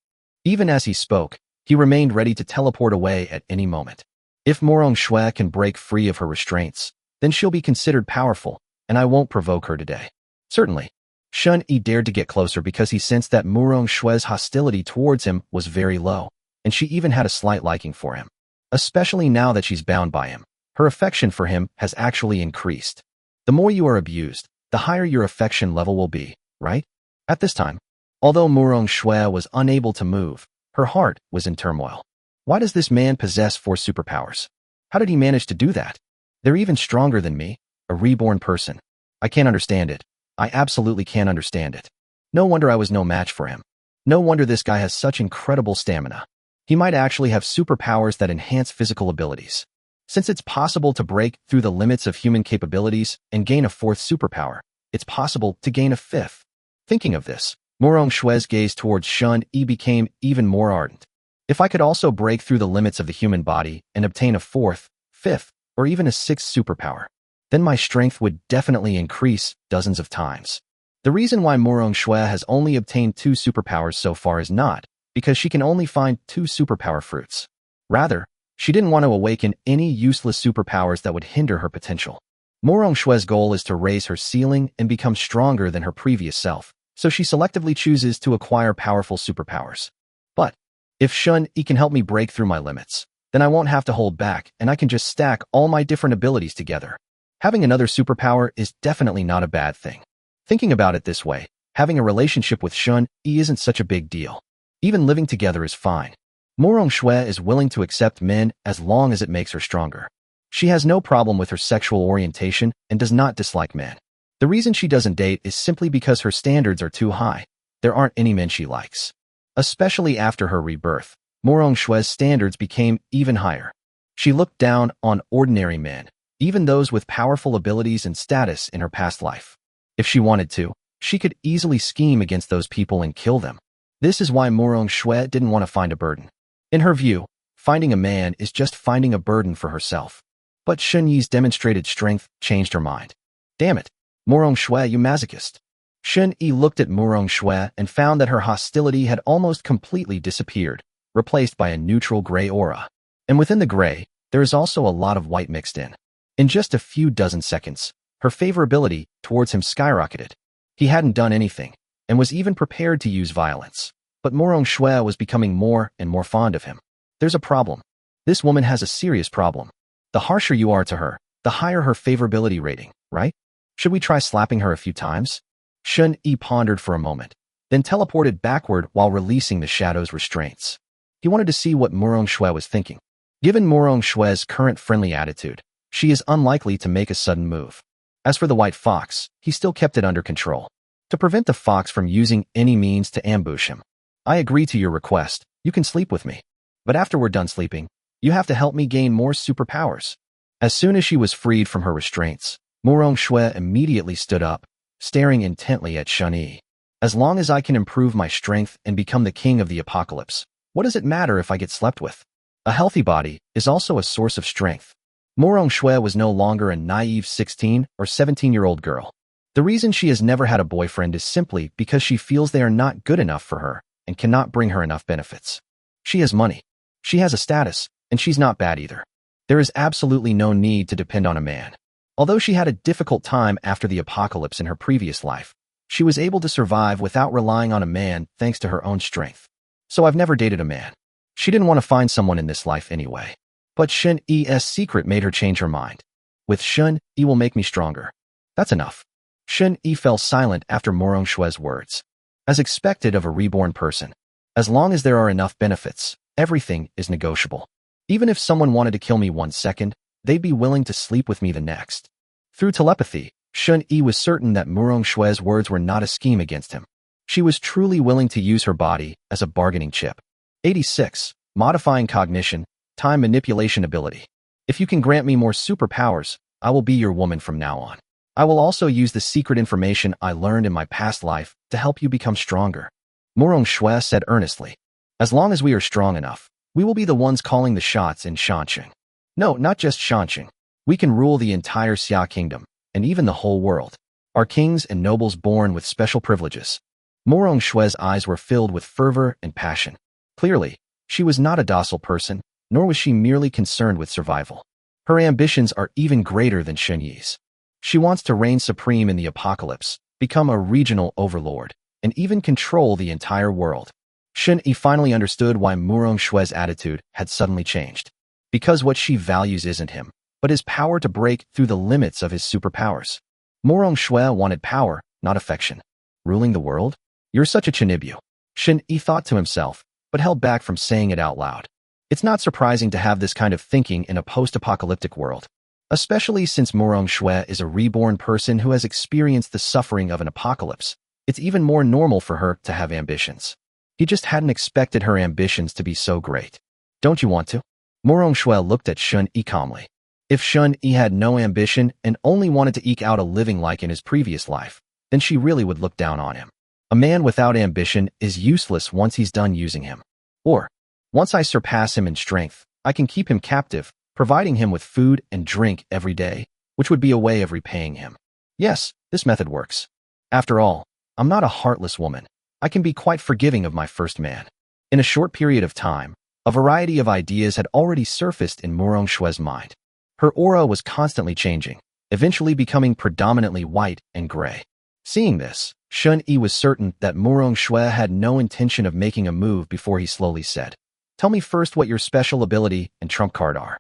Even as he spoke, he remained ready to teleport away at any moment. If Morong Shui can break free of her restraints, then she'll be considered powerful, and I won't provoke her today. Certainly. Shun Yi dared to get closer because he sensed that Murong Shue's hostility towards him was very low, and she even had a slight liking for him. Especially now that she's bound by him, her affection for him has actually increased. The more you are abused, the higher your affection level will be, right? At this time, although Murong Shue was unable to move, her heart was in turmoil. Why does this man possess 4 superpowers? How did he manage to do that? They're even stronger than me, a reborn person. I can't understand it. I absolutely can't understand it. No wonder I was no match for him. No wonder this guy has such incredible stamina. He might actually have superpowers that enhance physical abilities. Since it's possible to break through the limits of human capabilities and gain a 4th superpower, it's possible to gain a 5th. Thinking of this, Murong Shue's gaze towards Shun Yi became even more ardent. If I could also break through the limits of the human body and obtain a 4th, 5th, or even a 6th superpower, then my strength would definitely increase dozens of times. The reason why Murong Shue has only obtained 2 superpowers so far is not because she can only find 2 superpower fruits. Rather, she didn't want to awaken any useless superpowers that would hinder her potential. Murong Shue's goal is to raise her ceiling and become stronger than her previous self, so she selectively chooses to acquire powerful superpowers. But if Shun Yi can help me break through my limits, then I won't have to hold back and I can just stack all my different abilities together. Having another superpower is definitely not a bad thing. Thinking about it this way, having a relationship with Shun Yi isn't such a big deal. Even living together is fine. Murong Shue is willing to accept men as long as it makes her stronger. She has no problem with her sexual orientation and does not dislike men. The reason she doesn't date is simply because her standards are too high. There aren't any men she likes. Especially after her rebirth, Murong Shue's standards became even higher. She looked down on ordinary men, even those with powerful abilities and status in her past life. If she wanted to, she could easily scheme against those people and kill them. This is why Murong Shue didn't want to find a burden. In her view, finding a man is just finding a burden for herself. But Shun Yi's demonstrated strength changed her mind. Damn it, Murong Shue, you masochist. Shun Yi looked at Murong Shue and found that her hostility had almost completely disappeared, replaced by a neutral gray aura. And within the gray, there is also a lot of white mixed in. In just a few dozen seconds, her favorability towards him skyrocketed. He hadn't done anything, and was even prepared to use violence. But Murong Shue was becoming more and more fond of him. There's a problem. This woman has a serious problem. The harsher you are to her, the higher her favorability rating, right? Should we try slapping her a few times? Shun Yi pondered for a moment, then teleported backward while releasing the shadow's restraints. He wanted to see what Murong Shue was thinking. Given Murong Shue's current friendly attitude, she is unlikely to make a sudden move. As for the white fox, he still kept it under control, to prevent the fox from using any means to ambush him. I agree to your request. You can sleep with me. But after we're done sleeping, you have to help me gain more superpowers. As soon as she was freed from her restraints, Murong Shue immediately stood up, staring intently at Shun Yi. As long as I can improve my strength and become the king of the apocalypse, what does it matter if I get slept with? A healthy body is also a source of strength. Murong Shue was no longer a naive 16 or 17-year-old girl. The reason she has never had a boyfriend is simply because she feels they are not good enough for her and cannot bring her enough benefits. She has money. She has a status, and she's not bad either. There is absolutely no need to depend on a man. Although she had a difficult time after the apocalypse in her previous life, she was able to survive without relying on a man thanks to her own strength. So I've never dated a man. She didn't want to find someone in this life anyway. But Shun Yi's secret made her change her mind. With Shun Yi will make me stronger. That's enough. Shun Yi fell silent after Murong Shue's words. As expected of a reborn person, as long as there are enough benefits, everything is negotiable. Even if someone wanted to kill me 1 second, they'd be willing to sleep with me the next. Through telepathy, Shun Yi was certain that Murong Shue's words were not a scheme against him. She was truly willing to use her body as a bargaining chip. 86. Modifying cognition, time manipulation ability. If you can grant me more superpowers, I will be your woman from now on. I will also use the secret information I learned in my past life to help you become stronger. Murong Shue said earnestly. As long as we are strong enough, we will be the ones calling the shots in Shanxing. No, not just Shanxing. We can rule the entire Xia kingdom, and even the whole world. Our kings and nobles born with special privileges. Murong Shue's eyes were filled with fervor and passion. Clearly, she was not a docile person, nor was she merely concerned with survival. Her ambitions are even greater than Shun Yi's. She wants to reign supreme in the apocalypse, become a regional overlord, and even control the entire world. Shen Yi finally understood why Murong Xue's attitude had suddenly changed. Because what she values isn't him, but his power to break through the limits of his superpowers. Murong Xue wanted power, not affection. Ruling the world? You're such a chinibyu. Shen Yi thought to himself, but held back from saying it out loud. It's not surprising to have this kind of thinking in a post-apocalyptic world, especially since Murong Xue is a reborn person who has experienced the suffering of an apocalypse. It's even more normal for her to have ambitions. He just hadn't expected her ambitions to be so great. Don't you want to? Murong Xue looked at Shen Yi calmly. If Shen Yi had no ambition and only wanted to eke out a living like in his previous life, then she really would look down on him. A man without ambition is useless once he's done using him. Or, once I surpass him in strength, I can keep him captive, providing him with food and drink every day, which would be a way of repaying him. Yes, this method works. After all, I'm not a heartless woman. I can be quite forgiving of my first man. In a short period of time, a variety of ideas had already surfaced in Murong Xue's mind. Her aura was constantly changing, eventually becoming predominantly white and gray. Seeing this, Shen Yi was certain that Murong Xue had no intention of making a move before he slowly said, "Tell me first what your special ability and trump card are."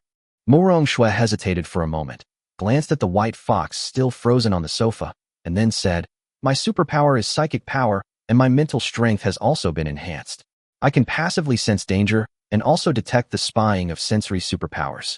Murong Xue hesitated for a moment, glanced at the white fox still frozen on the sofa, and then said, "My superpower is psychic power, and my mental strength has also been enhanced. I can passively sense danger and also detect the spying of sensory superpowers.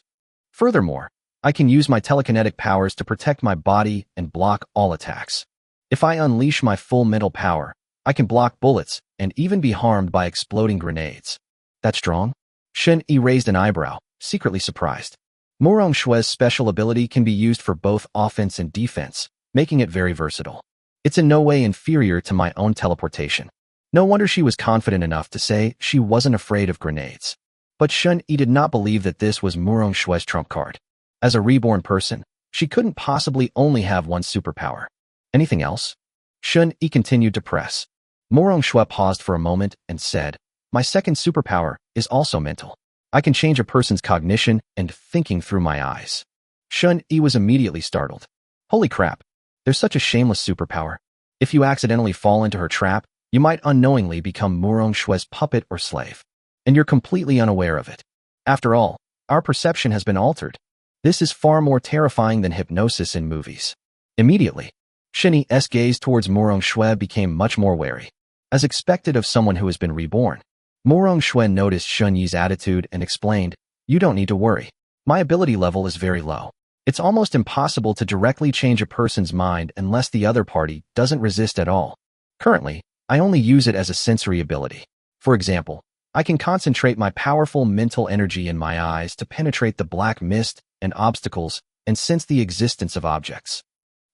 Furthermore, I can use my telekinetic powers to protect my body and block all attacks. If I unleash my full mental power, I can block bullets and even be harmed by exploding grenades." That strong? Shen Yi raised an eyebrow, secretly surprised. Murong Xue's special ability can be used for both offense and defense, making it very versatile. It's in no way inferior to my own teleportation. No wonder she was confident enough to say she wasn't afraid of grenades. But Shen Yi did not believe that this was Murong Xue's trump card. As a reborn person, she couldn't possibly only have one superpower. Anything else? Shen Yi continued to press. Murong Xue paused for a moment and said, "My second superpower is also mental. I can change a person's cognition and thinking through my eyes." Shen Yi was immediately startled. Holy crap, there's such a shameless superpower. If you accidentally fall into her trap, you might unknowingly become Murong Xue's puppet or slave. And you're completely unaware of it. After all, our perception has been altered. This is far more terrifying than hypnosis in movies. Immediately, Shen Yi's gaze towards Murong Xue became much more wary. As expected of someone who has been reborn, Murong Xue noticed Shen Yi's attitude and explained, "You don't need to worry. My ability level is very low. It's almost impossible to directly change a person's mind unless the other party doesn't resist at all. Currently, I only use it as a sensory ability. For example, I can concentrate my powerful mental energy in my eyes to penetrate the black mist and obstacles and sense the existence of objects.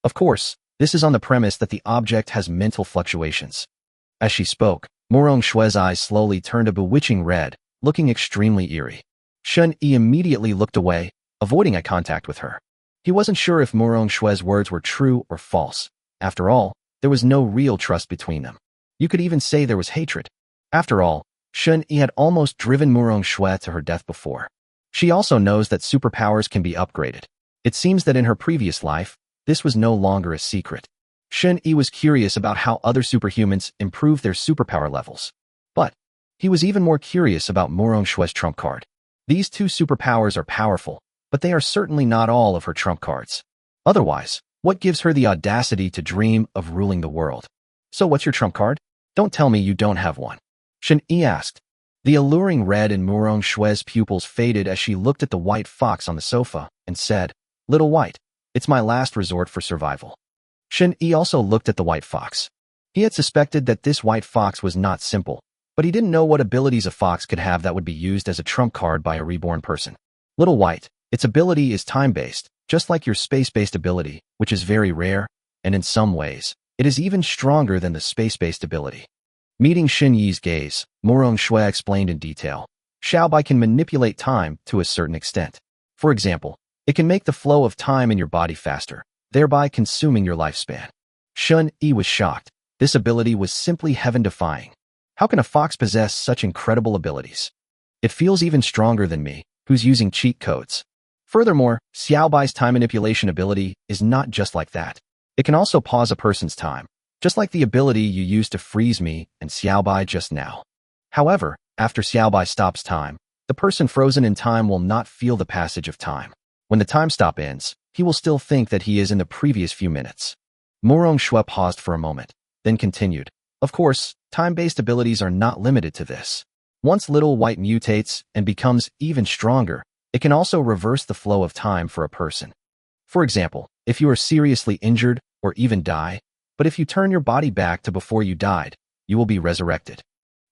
Of course, this is on the premise that the object has mental fluctuations." As she spoke, Murong Xue's eyes slowly turned a bewitching red, looking extremely eerie. Shen Yi immediately looked away, avoiding eye contact with her. He wasn't sure if Murong Xue's words were true or false. After all, there was no real trust between them. You could even say there was hatred. After all, Shen Yi had almost driven Murong Xue to her death before. She also knows that superpowers can be upgraded. It seems that in her previous life, this was no longer a secret. Shen Yi was curious about how other superhumans improve their superpower levels. But he was even more curious about Murong Xue's trump card. These two superpowers are powerful, but they are certainly not all of her trump cards. Otherwise, what gives her the audacity to dream of ruling the world? So what's your trump card? Don't tell me you don't have one. Shen Yi asked. The alluring red in Murong Xue's pupils faded as she looked at the white fox on the sofa and said, "Little White, it's my last resort for survival." Shen Yi also looked at the white fox. He had suspected that this white fox was not simple, but he didn't know what abilities a fox could have that would be used as a trump card by a reborn person. Little White, its ability is time-based, just like your space-based ability, which is very rare, and in some ways, it is even stronger than the space-based ability. Meeting Shen Yi's gaze, Murong Xue explained in detail. Xiaobai can manipulate time to a certain extent. For example, it can make the flow of time in your body faster, thereby consuming your lifespan. Shen Yi was shocked. This ability was simply heaven-defying. How can a fox possess such incredible abilities? It feels even stronger than me, who's using cheat codes. Furthermore, Xiaobai's time manipulation ability is not just like that. It can also pause a person's time, just like the ability you used to freeze me and Xiaobai just now. However, after Xiaobai stops time, the person frozen in time will not feel the passage of time. When the time stop ends, he will still think that he is in the previous few minutes. Morong Shui paused for a moment, then continued. Of course, time-based abilities are not limited to this. Once Little White mutates and becomes even stronger, it can also reverse the flow of time for a person. For example, if you are seriously injured or even die, but if you turn your body back to before you died, you will be resurrected.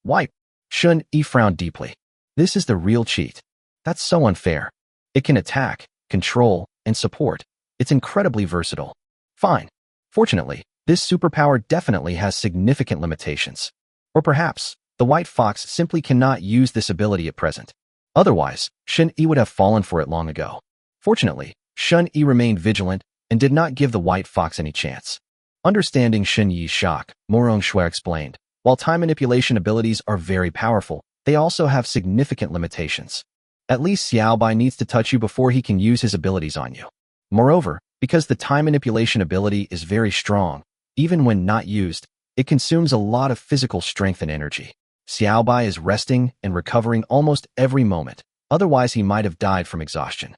White. Shun Yi frowned deeply. This is the real cheat. That's so unfair. It can attack, control, and support. It's incredibly versatile. Fine. Fortunately, this superpower definitely has significant limitations. Or perhaps, the White Fox simply cannot use this ability at present. Otherwise, Shun Yi would have fallen for it long ago. Fortunately, Shun Yi remained vigilant and did not give the White Fox any chance. Understanding Shun Yi's shock, Morong Shui explained, while time manipulation abilities are very powerful, they also have significant limitations. At least Xiaobai needs to touch you before he can use his abilities on you. Moreover, because the time manipulation ability is very strong, even when not used, it consumes a lot of physical strength and energy. Xiaobai is resting and recovering almost every moment, otherwise he might have died from exhaustion.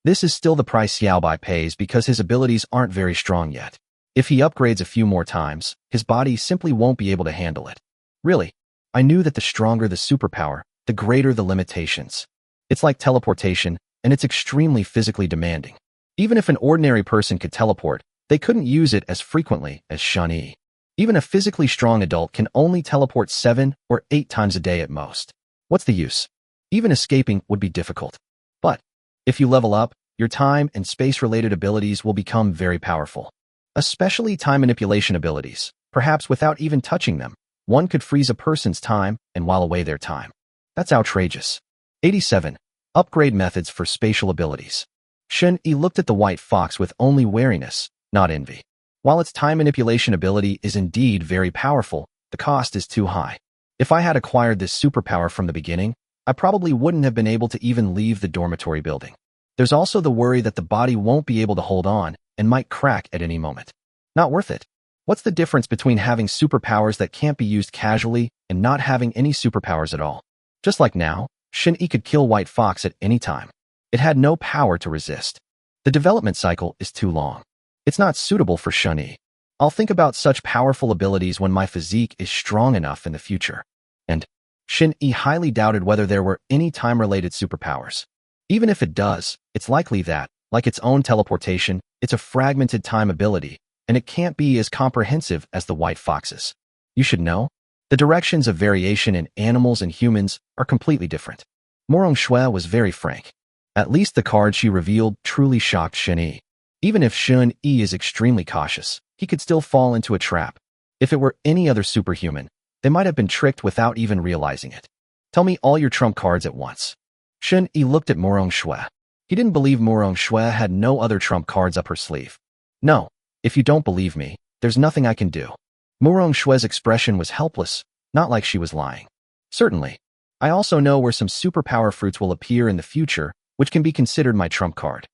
This is still the price Xiaobai pays because his abilities aren't very strong yet. If he upgrades a few more times, his body simply won't be able to handle it. Really, I knew that the stronger the superpower, the greater the limitations. It's like teleportation, and it's extremely physically demanding. Even if an ordinary person could teleport, they couldn't use it as frequently as Shun Yi. Even a physically strong adult can only teleport 7 or 8 times a day at most. What's the use? Even escaping would be difficult. But if you level up, your time and space-related abilities will become very powerful. Especially time manipulation abilities. Perhaps without even touching them, one could freeze a person's time and while away their time. That's outrageous. 87. Upgrade methods for spatial abilities. Shun Yi looked at the White Fox with only wariness, not envy. While its time manipulation ability is indeed very powerful, the cost is too high. If I had acquired this superpower from the beginning, I probably wouldn't have been able to even leave the dormitory building. There's also the worry that the body won't be able to hold on and might crack at any moment. Not worth it. What's the difference between having superpowers that can't be used casually and not having any superpowers at all? Just like now, Shun Yi could kill White Fox at any time. It had no power to resist. The development cycle is too long. It's not suitable for Shun Yi. I'll think about such powerful abilities when my physique is strong enough in the future. And Shun Yi highly doubted whether there were any time-related superpowers. Even if it does, it's likely that, like its own teleportation, it's a fragmented time ability, and it can't be as comprehensive as the White Fox's. You should know, the directions of variation in animals and humans are completely different. Morong Shui was very frank. At least the card she revealed truly shocked Shun Yi. Even if Shun Yi is extremely cautious, he could still fall into a trap. If it were any other superhuman, they might have been tricked without even realizing it. Tell me all your trump cards at once. Shun Yi looked at Morong Shui. He didn't believe Morong Shui had no other trump cards up her sleeve. No, if you don't believe me, there's nothing I can do. Morong Shui's expression was helpless, not like she was lying. Certainly. I also know where some superpower fruits will appear in the future, which can be considered my trump card.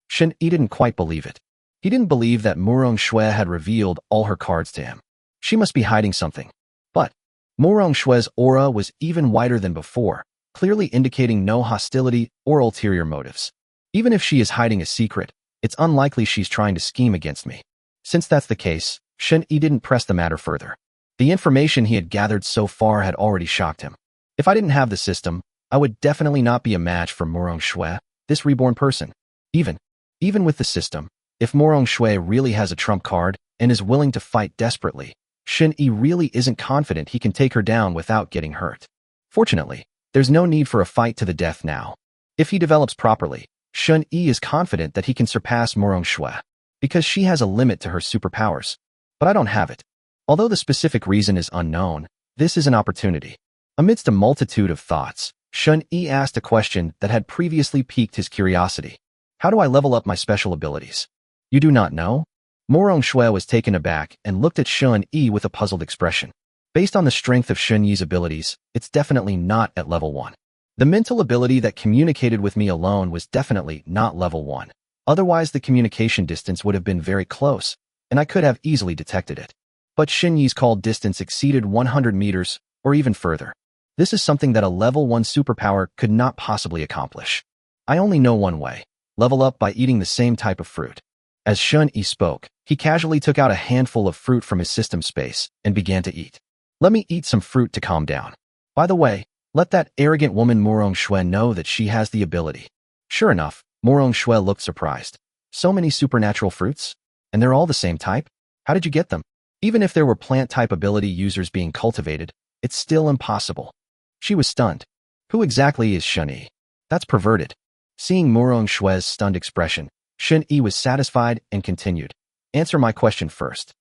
Shun Yi didn't quite believe it. He didn't believe that Morong Shui had revealed all her cards to him. She must be hiding something. But Morong Shui's aura was even whiter than before, clearly indicating no hostility or ulterior motives. Even if she is hiding a secret, it's unlikely she's trying to scheme against me. Since that's the case, Shun Yi didn't press the matter further. The information he had gathered so far had already shocked him. If I didn't have the system, I would definitely not be a match for Morong Shui, this reborn person. Even with the system, if Morong Shui really has a trump card and is willing to fight desperately, Shun Yi really isn't confident he can take her down without getting hurt. Fortunately, there's no need for a fight to the death now. If he develops properly, Shun Yi is confident that he can surpass Morong Shui, because she has a limit to her superpowers. But I don't have it. Although the specific reason is unknown, this is an opportunity. Amidst a multitude of thoughts, Shun Yi asked a question that had previously piqued his curiosity. How do I level up my special abilities? You do not know? Morong Shui was taken aback and looked at Shun Yi with a puzzled expression. Based on the strength of Shun Yi's abilities, it's definitely not at level 1. The mental ability that communicated with me alone was definitely not level 1. Otherwise, the communication distance would have been very close, and I could have easily detected it. But Xinyi's call distance exceeded 100 meters, or even further. This is something that a level 1 superpower could not possibly accomplish. I only know one way. Level up by eating the same type of fruit. As Xinyi spoke, he casually took out a handful of fruit from his system space and began to eat. Let me eat some fruit to calm down. By the way, let that arrogant woman Morong Shui know that she has the ability. Sure enough, Morong Shui looked surprised. So many supernatural fruits? And they're all the same type? How did you get them? Even if there were plant-type ability users being cultivated, it's still impossible. She was stunned. Who exactly is Xinyi? That's perverted. Seeing Morong Shui's stunned expression, Xinyi was satisfied and continued. Answer my question first.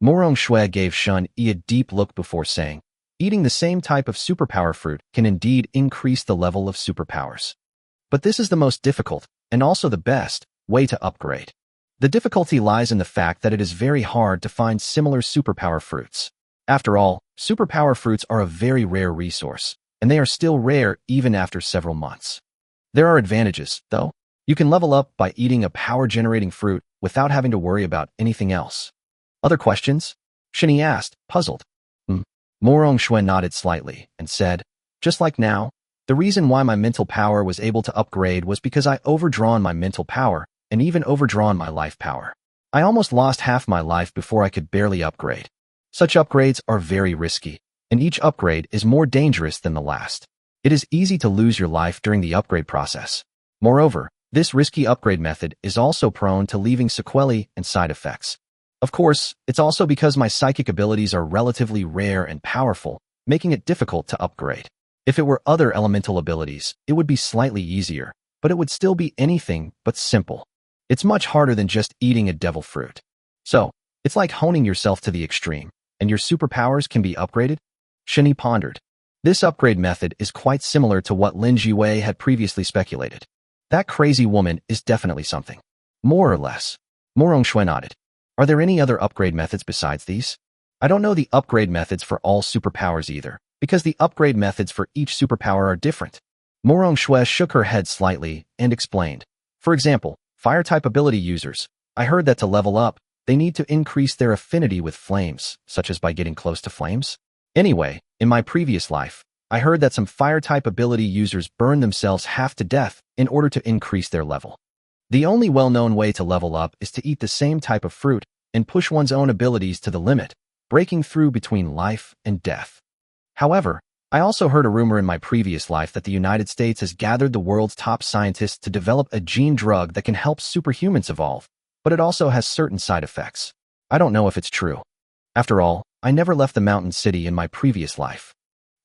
Morong Shui gave Xinyi a deep look before saying, eating the same type of superpower fruit can indeed increase the level of superpowers. But this is the most difficult, and also the best, way to upgrade. The difficulty lies in the fact that it is very hard to find similar superpower fruits. After all, superpower fruits are a very rare resource, and they are still rare even after several months. There are advantages, though. You can level up by eating a power-generating fruit without having to worry about anything else. Other questions? Xinyi asked, puzzled. Morong Shui nodded slightly and said, just like now, the reason why my mental power was able to upgrade was because I overdrawn my mental power and even overdrawn my life power. I almost lost half my life before I could barely upgrade. Such upgrades are very risky, and each upgrade is more dangerous than the last. It is easy to lose your life during the upgrade process. Moreover, this risky upgrade method is also prone to leaving sequelae and side effects. Of course, it's also because my psychic abilities are relatively rare and powerful, making it difficult to upgrade. If it were other elemental abilities, it would be slightly easier, but it would still be anything but simple. It's much harder than just eating a devil fruit. So, it's like honing yourself to the extreme, and your superpowers can be upgraded? Xinyi pondered. This upgrade method is quite similar to what Lin Jiwei had previously speculated. That crazy woman is definitely something. More or less. Morong Shui nodded. Are there any other upgrade methods besides these? I don't know the upgrade methods for all superpowers either, because the upgrade methods for each superpower are different. Morong Shui shook her head slightly and explained. For example, fire-type ability users. I heard that to level up, they need to increase their affinity with flames, such as by getting close to flames. Anyway, in my previous life, I heard that some fire-type ability users burn themselves half to death in order to increase their level. The only well-known way to level up is to eat the same type of fruit and push one's own abilities to the limit, breaking through between life and death. However, I also heard a rumor in my previous life that the United States has gathered the world's top scientists to develop a gene drug that can help superhumans evolve, but it also has certain side effects. I don't know if it's true. After all, I never left the mountain city in my previous life.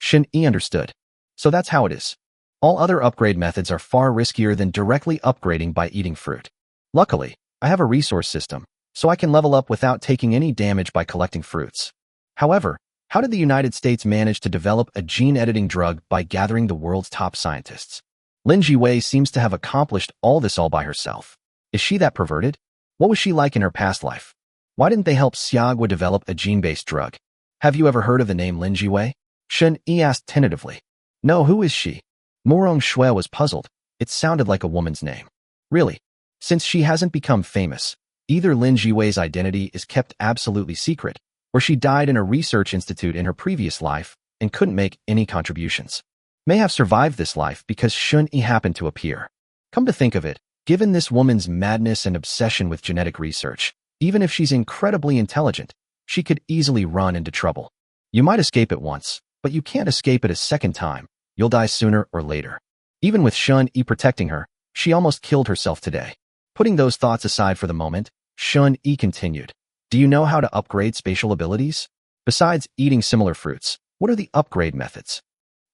Xinyi understood. So that's how it is. All other upgrade methods are far riskier than directly upgrading by eating fruit. Luckily, I have a resource system, so I can level up without taking any damage by collecting fruits. However, how did the United States manage to develop a gene-editing drug by gathering the world's top scientists? Lin Jiwei seems to have accomplished all this all by herself. Is she that perverted? What was she like in her past life? Why didn't they help Xiagua develop a gene-based drug? Have you ever heard of the name Lin Jiwei? Xinyi asked tentatively. No, who is she? Morong Shui was puzzled. It sounded like a woman's name. Really? Since she hasn't become famous, either Lin Jiwei's identity is kept absolutely secret, or she died in a research institute in her previous life and couldn't make any contributions. May have survived this life because Xinyi happened to appear. Come to think of it, given this woman's madness and obsession with genetic research, even if she's incredibly intelligent, she could easily run into trouble. You might escape it once, but you can't escape it a second time. You'll die sooner or later. Even with Xinyi protecting her, she almost killed herself today. Putting those thoughts aside for the moment, Xinyi continued. Do you know how to upgrade spatial abilities? Besides eating similar fruits, what are the upgrade methods?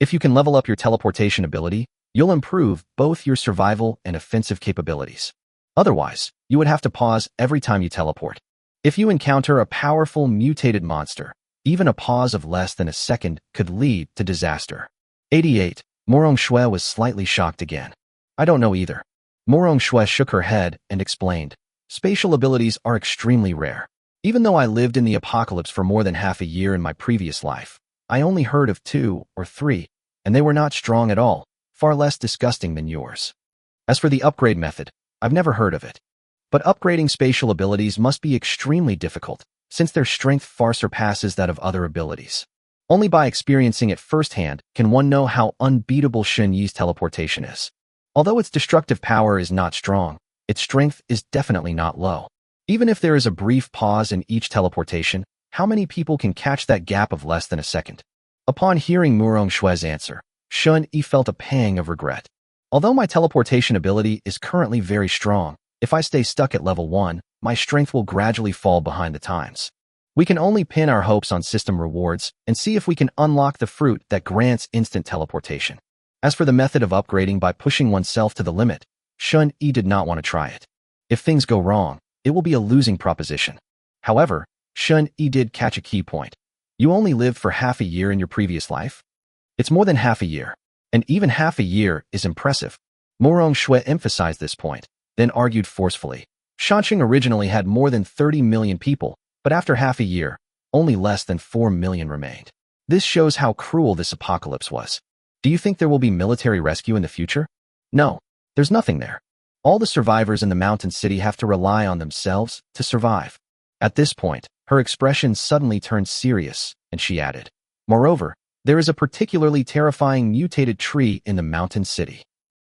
If you can level up your teleportation ability, you'll improve both your survival and offensive capabilities. Otherwise, you would have to pause every time you teleport. If you encounter a powerful mutated monster, even a pause of less than a second could lead to disaster. 88. Morong Shui was slightly shocked again. I don't know either. Morong Shui shook her head and explained. Spatial abilities are extremely rare. Even though I lived in the apocalypse for more than half a year in my previous life, I only heard of 2 or 3, and they were not strong at all, far less disgusting than yours. As for the upgrade method, I've never heard of it. But upgrading spatial abilities must be extremely difficult, since their strength far surpasses that of other abilities. Only by experiencing it firsthand can one know how unbeatable Xun Yi's teleportation is. Although its destructive power is not strong, its strength is definitely not low. Even if there is a brief pause in each teleportation, how many people can catch that gap of less than a second? Upon hearing Murong Xue's answer, Xun Yi felt a pang of regret. Although my teleportation ability is currently very strong, if I stay stuck at level 1, my strength will gradually fall behind the times. We can only pin our hopes on system rewards and see if we can unlock the fruit that grants instant teleportation. As for the method of upgrading by pushing oneself to the limit, Xun Yi did not want to try it. If things go wrong, it will be a losing proposition. However, Xun Yi did catch a key point. You only lived for half a year in your previous life? It's more than half a year, and even half a year is impressive. Murong Xue emphasized this point, then argued forcefully. Shanxing originally had more than 30 million people, but after half a year, only less than 4 million remained. This shows how cruel this apocalypse was. Do you think there will be military rescue in the future? No, there's nothing there. All the survivors in the mountain city have to rely on themselves to survive. At this point, her expression suddenly turned serious, and she added, moreover, there is a particularly terrifying mutated tree in the mountain city.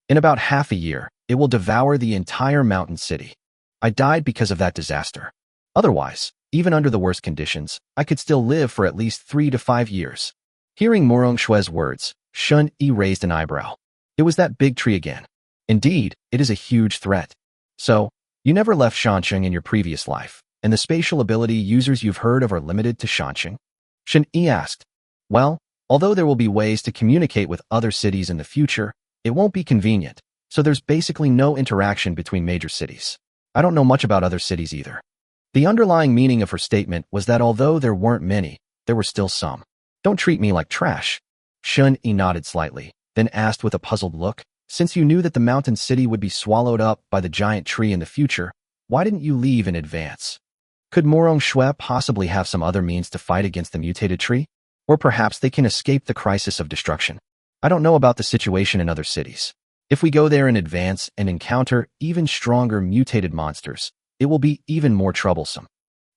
In about half a year, it will devour the entire mountain city. I died because of that disaster. Otherwise, even under the worst conditions, I could still live for at least 3 to 5 years. Hearing Murong Xue's words, Xun Yi raised an eyebrow. It was that big tree again. Indeed, it is a huge threat. So, you never left Shanxing in your previous life, and the spatial ability users you've heard of are limited to Shanxing? Xun Yi asked. Well, although there will be ways to communicate with other cities in the future, it won't be convenient, so there's basically no interaction between major cities. I don't know much about other cities either. The underlying meaning of her statement was that although there weren't many, there were still some. Don't treat me like trash. Xun Yi nodded slightly, then asked with a puzzled look, since you knew that the mountain city would be swallowed up by the giant tree in the future, why didn't you leave in advance? Could Murong Xue possibly have some other means to fight against the mutated tree? Or perhaps they can escape the crisis of destruction. I don't know about the situation in other cities. If we go there in advance and encounter even stronger mutated monsters, it will be even more troublesome.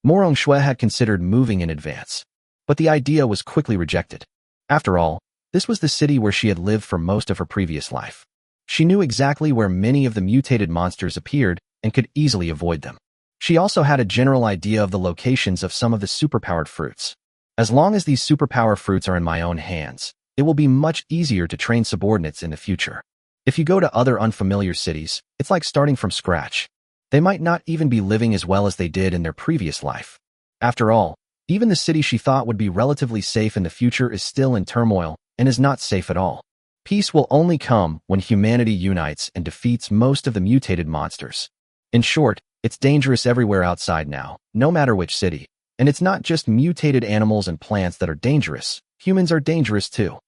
Murong Xue had considered moving in advance, but the idea was quickly rejected. After all, this was the city where she had lived for most of her previous life. She knew exactly where many of the mutated monsters appeared and could easily avoid them. She also had a general idea of the locations of some of the superpowered fruits. As long as these superpower fruits are in my own hands, it will be much easier to train subordinates in the future. If you go to other unfamiliar cities, it's like starting from scratch. They might not even be living as well as they did in their previous life. After all, even the city she thought would be relatively safe in the future is still in turmoil and is not safe at all. Peace will only come when humanity unites and defeats most of the mutated monsters. In short, it's dangerous everywhere outside now, no matter which city. And it's not just mutated animals and plants that are dangerous. Humans are dangerous too.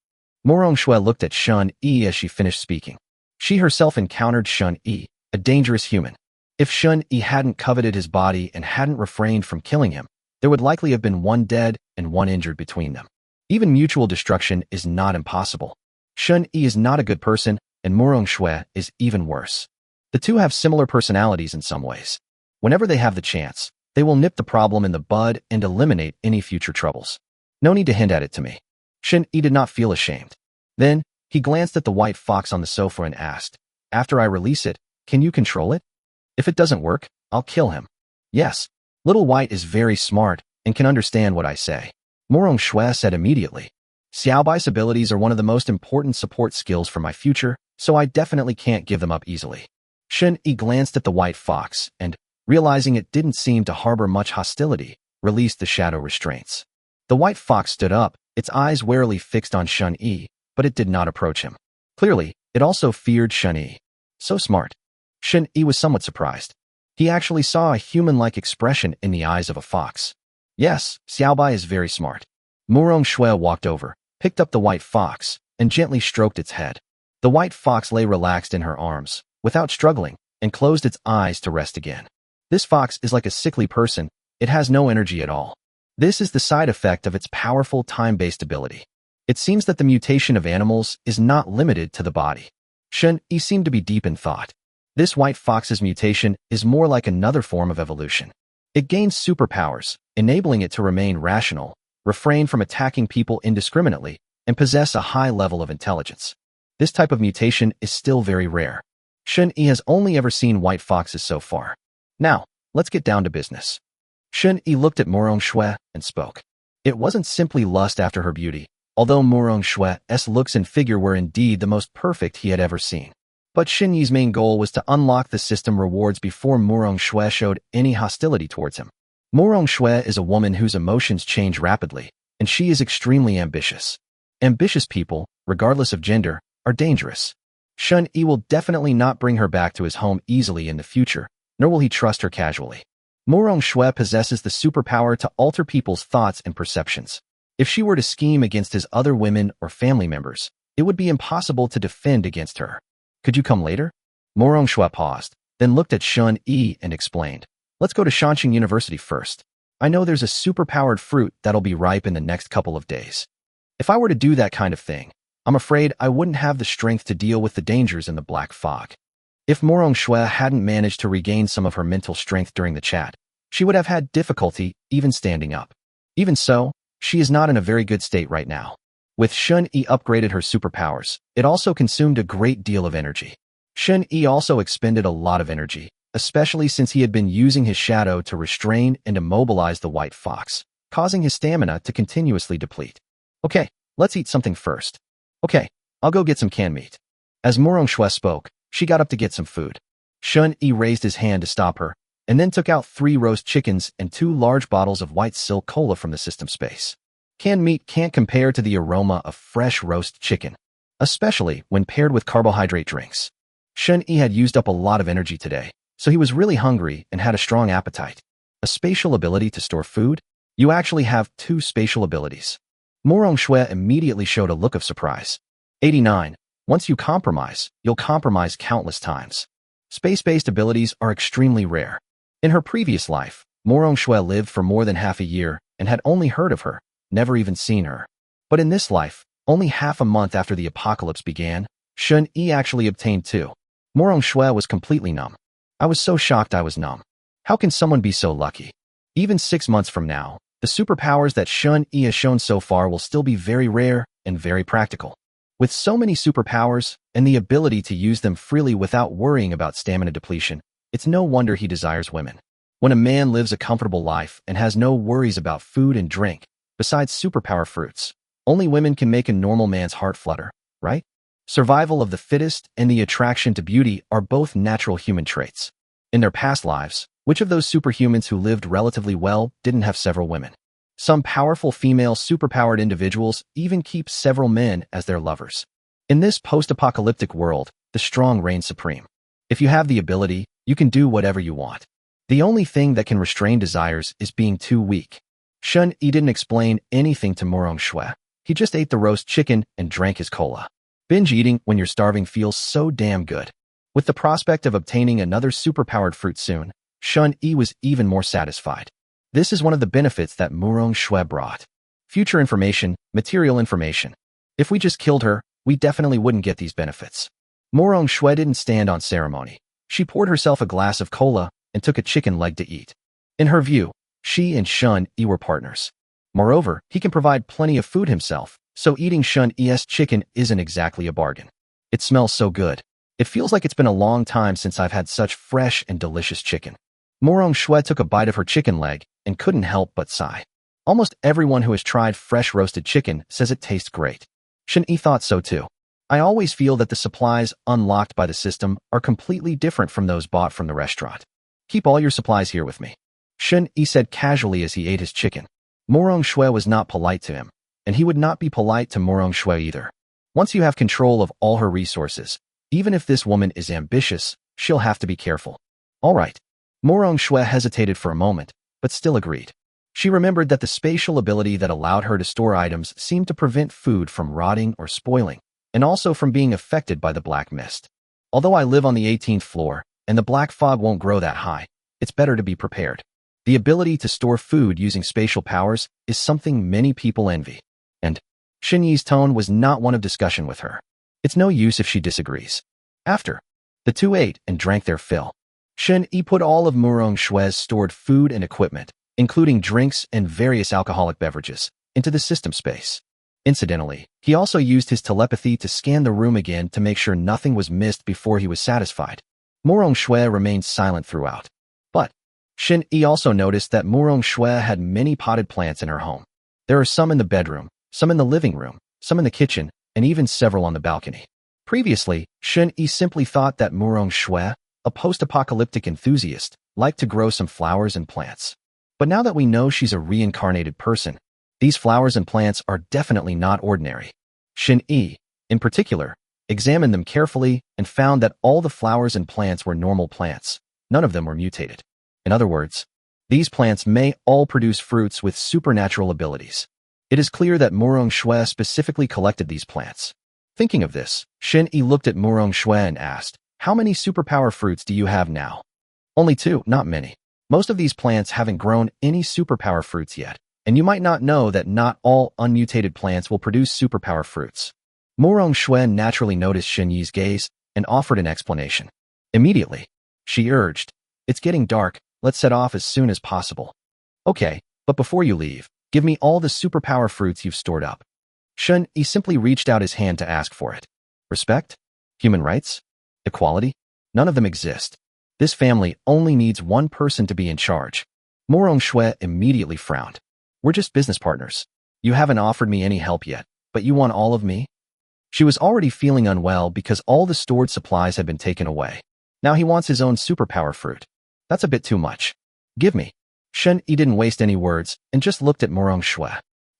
Murong Xue looked at Xun Yi as she finished speaking. She herself encountered Xun Yi, a dangerous human. If Xun Yi hadn't coveted his body and hadn't refrained from killing him, there would likely have been one dead and one injured between them. Even mutual destruction is not impossible. Xun Yi is not a good person, and Murong Xue is even worse. The two have similar personalities in some ways. Whenever they have the chance, they will nip the problem in the bud and eliminate any future troubles. No need to hint at it to me. Xun Yi did not feel ashamed. Then, he glanced at the white fox on the sofa and asked, after I release it, can you control it? If it doesn't work, I'll kill him. Yes, Little White is very smart and can understand what I say. Murong Xue said immediately. Xiaobai's abilities are one of the most important support skills for my future, so I definitely can't give them up easily. Xun Yi glanced at the white fox and, realizing it didn't seem to harbor much hostility, released the shadow restraints. The white fox stood up, its eyes warily fixed on Xun Yi, but it did not approach him. Clearly, it also feared Xun Yi. So smart. Xun Yi was somewhat surprised. He actually saw a human-like expression in the eyes of a fox. Yes, Xiaobai is very smart. Murong Xue walked over, picked up the white fox, and gently stroked its head. The white fox lay relaxed in her arms, without struggling, and closed its eyes to rest again. This fox is like a sickly person, it has no energy at all. This is the side effect of its powerful time-based ability. It seems that the mutation of animals is not limited to the body. Xun Yi seemed to be deep in thought. This white fox's mutation is more like another form of evolution. It gains superpowers, enabling it to remain rational, refrain from attacking people indiscriminately, and possess a high level of intelligence. This type of mutation is still very rare. Shun-Yi has only ever seen white foxes so far. Now, let's get down to business. Shun-Yi looked at Morong-Shui and spoke. It wasn't simply lust after her beauty, although Morong-Shui's looks and figure were indeed the most perfect he had ever seen. But Shun-Yi's main goal was to unlock the system rewards before Morong-Shui showed any hostility towards him. Morong-Shui is a woman whose emotions change rapidly, and she is extremely ambitious. Ambitious people, regardless of gender, are dangerous. Shun-Yi will definitely not bring her back to his home easily in the future, nor will he trust her casually. Morong-Shui possesses the superpower to alter people's thoughts and perceptions. If she were to scheme against his other women or family members, it would be impossible to defend against her. Could you come later? Morong-Shui paused, then looked at Shun-Yi and explained. Let's go to Shanxing University first. I know there's a superpowered fruit that'll be ripe in the next couple of days. If I were to do that kind of thing, I'm afraid I wouldn't have the strength to deal with the dangers in the black fog. If Morong-Shui hadn't managed to regain some of her mental strength during the chat, she would have had difficulty even standing up. Even so, she is not in a very good state right now. With Shun-Yi upgraded her superpowers, it also consumed a great deal of energy. Shun-Yi also expended a lot of energy, especially since he had been using his shadow to restrain and immobilize the white fox, causing his stamina to continuously deplete. Okay, let's eat something first. Okay, I'll go get some canned meat. As Morong-Shui spoke, she got up to get some food. Shun-Yi raised his hand to stop her, and then took out 3 roast chickens and 2 large bottles of white silk cola from the system space. Canned meat can't compare to the aroma of fresh roast chicken, especially when paired with carbohydrate drinks. Shun-Yi had used up a lot of energy today, so he was really hungry and had a strong appetite. A spatial ability to store food? You actually have 2 spatial abilities. Morong-Shui immediately showed a look of surprise. 89. Once you compromise, you'll compromise countless times. Space-based abilities are extremely rare. In her previous life, Morong-Shui lived for more than half a year and had only heard of her, never even seen her. But in this life, only half a month after the apocalypse began, Shun-Yi actually obtained 2. Morong-Shui was completely numb. I was so shocked I was numb. How can someone be so lucky? Even 6 months from now, the superpowers that Shun-Yi has shown so far will still be very rare and very practical. With so many superpowers and the ability to use them freely without worrying about stamina depletion, it's no wonder he desires women. When a man lives a comfortable life and has no worries about food and drink, besides superpower fruits, only women can make a normal man's heart flutter, right? Survival of the fittest and the attraction to beauty are both natural human traits. In their past lives, which of those superhumans who lived relatively well didn't have several women? Some powerful female superpowered individuals even keep several men as their lovers. In this post-apocalyptic world, the strong reign supreme. If you have the ability, you can do whatever you want. The only thing that can restrain desires is being too weak. Shun-Yi didn't explain anything to Morong-Shui. He just ate the roast chicken and drank his cola. Binge eating when you're starving feels so damn good. With the prospect of obtaining another superpowered fruit soon, Shun-Yi was even more satisfied. This is one of the benefits that Morong-Shui brought. Future information, material information. If we just killed her, we definitely wouldn't get these benefits. Morong-Shui didn't stand on ceremony. She poured herself a glass of cola and took a chicken leg to eat. In her view, she and Shun-Yi were partners. Moreover, he can provide plenty of food himself, so eating Shun-Yi's chicken isn't exactly a bargain. It smells so good. It feels like it's been a long time since I've had such fresh and delicious chicken. Morong-Shui took a bite of her chicken leg and couldn't help but sigh. Almost everyone who has tried fresh roasted chicken says it tastes great. Shun-Yi thought so too. I always feel that the supplies unlocked by the system are completely different from those bought from the restaurant. Keep all your supplies here with me, Shun-Yi said casually as he ate his chicken. Morong-Shui was not polite to him, and he would not be polite to Morong-Shui either. Once you have control of all her resources, even if this woman is ambitious, she'll have to be careful. All right. Morong-Shui hesitated for a moment, but still agreed. She remembered that the spatial ability that allowed her to store items seemed to prevent food from rotting or spoiling, and also from being affected by the black mist. Although I live on the 18th floor, and the black fog won't grow that high, it's better to be prepared. The ability to store food using spatial powers is something many people envy. And Shun-Yi's tone was not one of discussion with her. It's no use if she disagrees. After, the 2 ate and drank their fill. Shun-Yi put all of Morong-Shui's stored food and equipment, including drinks and various alcoholic beverages, into the system space. Incidentally, he also used his telepathy to scan the room again to make sure nothing was missed before he was satisfied. Murong Shui remained silent throughout. But Shin Yi also noticed that Murong Shui had many potted plants in her home. There are some in the bedroom, some in the living room, some in the kitchen, and even several on the balcony. Previously, Shin Yi simply thought that Murong Shui, a post-apocalyptic enthusiast, liked to grow some flowers and plants. But now that we know she's a reincarnated person, these flowers and plants are definitely not ordinary. Shin Yi, in particular, examined them carefully and found that all the flowers and plants were normal plants. None of them were mutated. In other words, these plants may all produce fruits with supernatural abilities. It is clear that Murong Shui specifically collected these plants. Thinking of this, Shin Yi looked at Murong Shui and asked, "How many superpower fruits do you have now?" "Only 2, not many. Most of these plants haven't grown any superpower fruits yet, and you might not know that not all unmutated plants will produce superpower fruits." Murong Shui naturally noticed Shin Yi's gaze and offered an explanation. Immediately, she urged, "It's getting dark, let's set off as soon as possible." "Okay, but before you leave, give me all the superpower fruits you've stored up." Shin Yi simply reached out his hand to ask for it. Respect? Human rights? Equality? None of them exist. This family only needs one person to be in charge. Murong Shui immediately frowned. "We're just business partners. You haven't offered me any help yet, but you want all of me?" She was already feeling unwell because all the stored supplies had been taken away. Now he wants his own superpower fruit. That's a bit too much. "Give me." Shin Yi didn't waste any words and just looked at Murong Shui.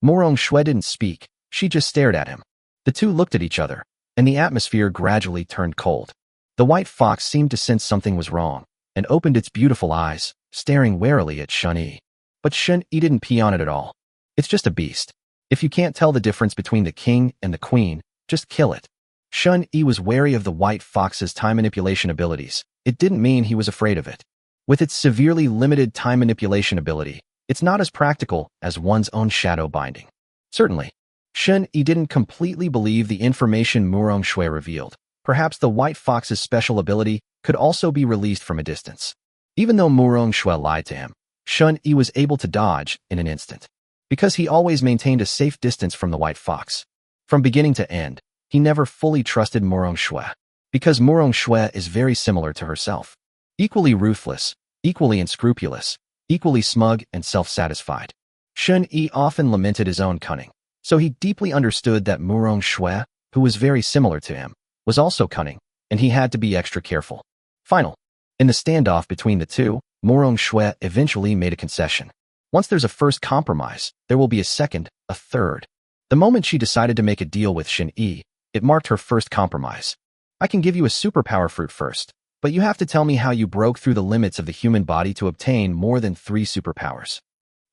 Murong Shui didn't speak. She just stared at him. The two looked at each other, and the atmosphere gradually turned cold. The white fox seemed to sense something was wrong, and opened its beautiful eyes, staring warily at Shin Yi. But Shin Yi didn't pee on it at all. "It's just a beast. If you can't tell the difference between the king and the queen, just kill it." Shin Yi was wary of the white fox's time manipulation abilities. It didn't mean he was afraid of it. With its severely limited time manipulation ability, it's not as practical as one's own shadow binding. Certainly, Shin Yi didn't completely believe the information Murong Shui revealed. Perhaps the white fox's special ability could also be released from a distance. Even though Murong Shui lied to him, Shin Yi was able to dodge in an instant, because he always maintained a safe distance from the white fox. From beginning to end, he never fully trusted Murong Shui, because Murong Shui is very similar to herself. Equally ruthless, equally unscrupulous, equally smug and self-satisfied. Shin Yi often lamented his own cunning, so he deeply understood that Murong Shui, who was very similar to him, was also cunning, and he had to be extra careful. In the standoff between the two, Murong Shui eventually made a concession. Once there's a first compromise, there will be a second, a third. The moment she decided to make a deal with Shin Yi, it marked her first compromise. "I can give you a superpower fruit first, but you have to tell me how you broke through the limits of the human body to obtain more than 3 superpowers.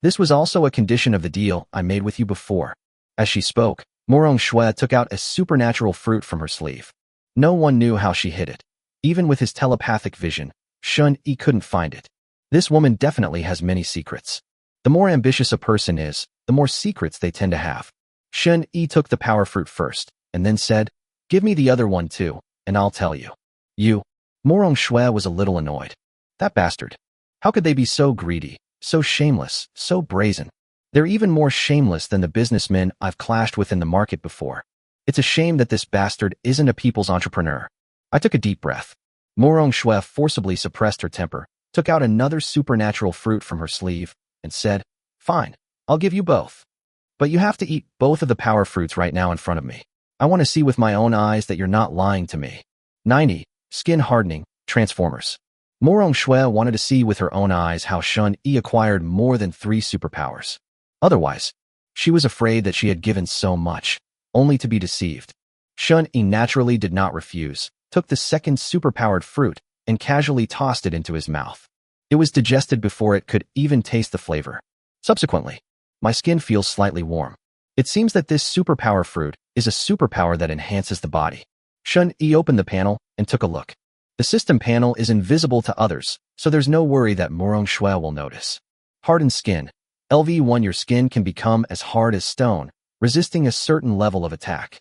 This was also a condition of the deal I made with you before." As she spoke, Murong Shui took out a supernatural fruit from her sleeve. No one knew how she hid it. Even with his telepathic vision, Shin Yi couldn't find it. This woman definitely has many secrets. The more ambitious a person is, the more secrets they tend to have. Shin Yi took the power fruit first, and then said, "Give me the other one too, and I'll tell you." "You?" Murong Shui was a little annoyed. That bastard. How could they be so greedy, so shameless, so brazen? They're even more shameless than the businessmen I've clashed with in the market before. It's a shame that this bastard isn't a people's entrepreneur. I took a deep breath. Murong Shui forcibly suppressed her temper, took out another supernatural fruit from her sleeve, and said, "Fine, I'll give you both. But you have to eat both of the power fruits right now in front of me. I want to see with my own eyes that you're not lying to me." 90. Skin Hardening, Transformers. Murong Shui wanted to see with her own eyes how Shin Yi acquired more than 3 superpowers. Otherwise, she was afraid that she had given so much, only to be deceived. Shin Yi naturally did not refuse, took the second superpowered fruit, and casually tossed it into his mouth. It was digested before it could even taste the flavor. Subsequently, "My skin feels slightly warm. It seems that this superpower fruit is a superpower that enhances the body." Shin Yi opened the panel and took a look. The system panel is invisible to others, so there's no worry that Murong Shui will notice. Hardened skin. LV1. Your skin can become as hard as stone, resisting a certain level of attack.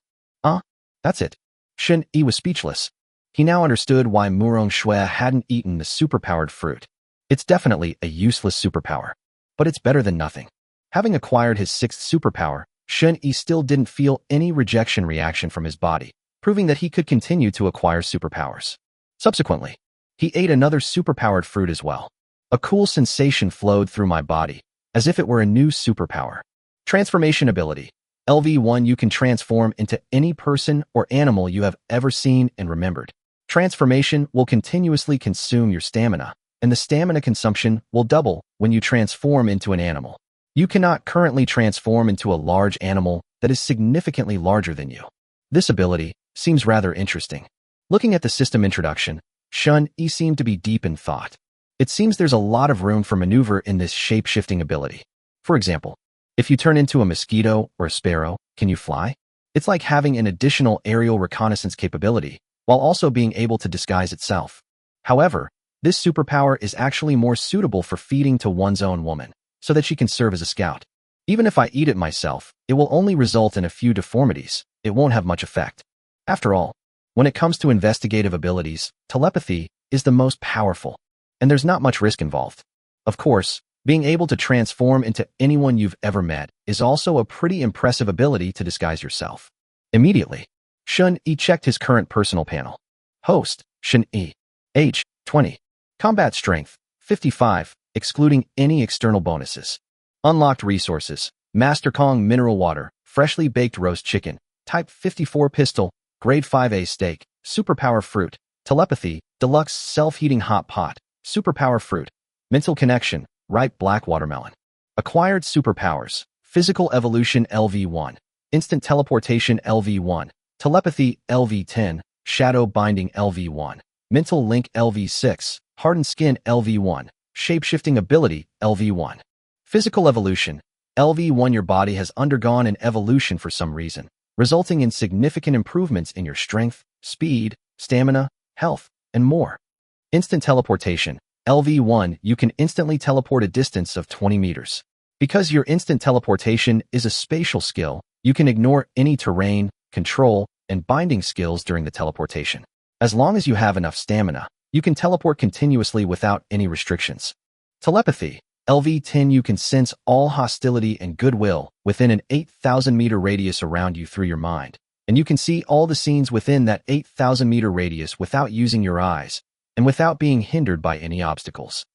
That's it. Shin Yi was speechless. He now understood why Murong Shui hadn't eaten the superpowered fruit. It's definitely a useless superpower. but it's better than nothing. Having acquired his sixth superpower, Shun-Yi still didn't feel any rejection reaction from his body, proving that he could continue to acquire superpowers. Subsequently, he ate another superpowered fruit as well. A cool sensation flowed through my body, as if it were a new superpower. Transformation ability. LV1 You can transform into any person or animal you have ever seen and remembered. Transformation will continuously consume your stamina, and the stamina consumption will double when you transform into an animal. You cannot currently transform into a large animal that is significantly larger than you. This ability seems rather interesting. Looking at the system introduction, Shun-Yi seemed to be deep in thought. It seems there's a lot of room for maneuver in this shape-shifting ability. For example, if you turn into a mosquito or a sparrow, can you fly? It's like having an additional aerial reconnaissance capability, while also being able to disguise itself. However, this superpower is actually more suitable for feeding to one's own woman, so that she can serve as a scout. Even if I eat it myself, it will only result in a few deformities. It won't have much effect. After all, when it comes to investigative abilities, telepathy is the most powerful, and there's not much risk involved. Of course, being able to transform into anyone you've ever met is also a pretty impressive ability to disguise yourself. Immediately, Shun-Yi checked his current personal panel. Host, Shun-Yi. Age, 20. Combat strength, 55, excluding any external bonuses. Unlocked resources, Master Kong mineral water, freshly baked roast chicken, Type 54 pistol, Grade 5A steak, superpower fruit, telepathy, deluxe self-heating hot pot, superpower fruit, mental connection, ripe black watermelon. Acquired superpowers, physical evolution LV1, instant teleportation LV1, telepathy LV10, shadow binding LV1, mental link LV6, hardened skin LV1, shape-shifting ability LV1. Physical evolution LV1 Your body has undergone an evolution for some reason, resulting in significant improvements in your strength, speed, stamina, health, and more. Instant teleportation LV1 You can instantly teleport a distance of 20 meters. Because your instant teleportation is a spatial skill, you can ignore any terrain, control, and binding skills during the teleportation. As long as you have enough stamina, you can teleport continuously without any restrictions. Telepathy LV10 You can sense all hostility and goodwill within an 8,000-meter radius around you through your mind, and you can see all the scenes within that 8,000-meter radius without using your eyes and without being hindered by any obstacles.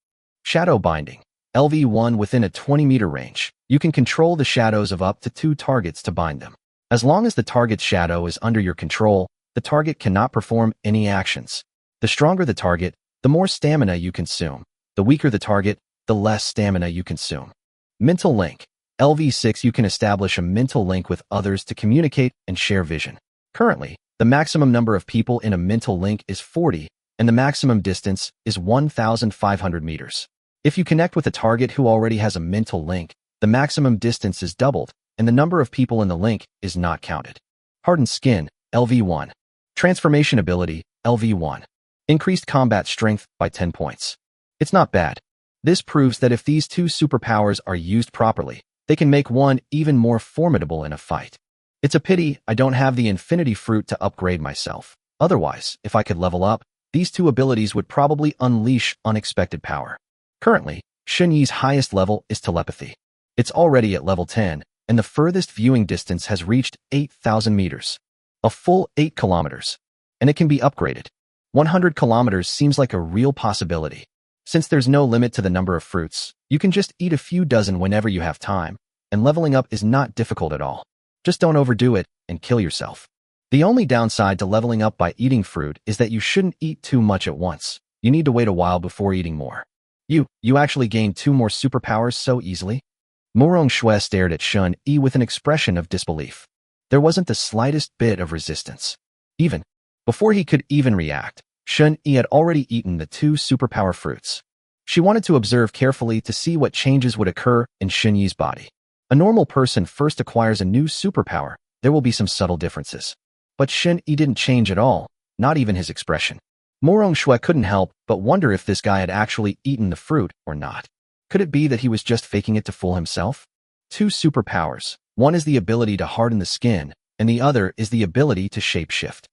Shadow binding LV1 Within a 20-meter range, you can control the shadows of up to 2 targets to bind them. As long as the target's shadow is under your control, the target cannot perform any actions. The stronger the target, the more stamina you consume. The weaker the target, the less stamina you consume. Mental link LV6 You can establish a mental link with others to communicate and share vision. Currently, the maximum number of people in a mental link is 40, and the maximum distance is 1,500 meters. If you connect with a target who already has a mental link, the maximum distance is doubled, and the number of people in the link is not counted. Hardened skin LV1. Transformation ability LV1. Increased combat strength by 10 points. It's not bad. This proves that if these two superpowers are used properly, they can make one even more formidable in a fight. It's a pity I don't have the infinity fruit to upgrade myself. Otherwise, if I could level up, these two abilities would probably unleash unexpected power. Currently, Shun-Yi's highest level is telepathy. It's already at level 10, and the furthest viewing distance has reached 8,000 meters. A full 8 kilometers. And it can be upgraded. 100 kilometers seems like a real possibility. Since there's no limit to the number of fruits, you can just eat a few dozen whenever you have time, and leveling up is not difficult at all. Just don't overdo it and kill yourself. The only downside to leveling up by eating fruit is that you shouldn't eat too much at once. You need to wait a while before eating more. You actually gained 2 more superpowers so easily? Morong Shui stared at Shun-Yi with an expression of disbelief. There wasn't the slightest bit of resistance. Before he could even react, Shun-Yi had already eaten the 2 superpower fruits. She wanted to observe carefully to see what changes would occur in Shun-Yi's body. A normal person first acquires a new superpower. There will be some subtle differences. But Shun-Yi didn't change at all, not even his expression. Morong Shui couldn't help but wonder if this guy had actually eaten the fruit or not. Could it be that he was just faking it to fool himself? 2 superpowers. One is the ability to harden the skin, and the other is the ability to shapeshift.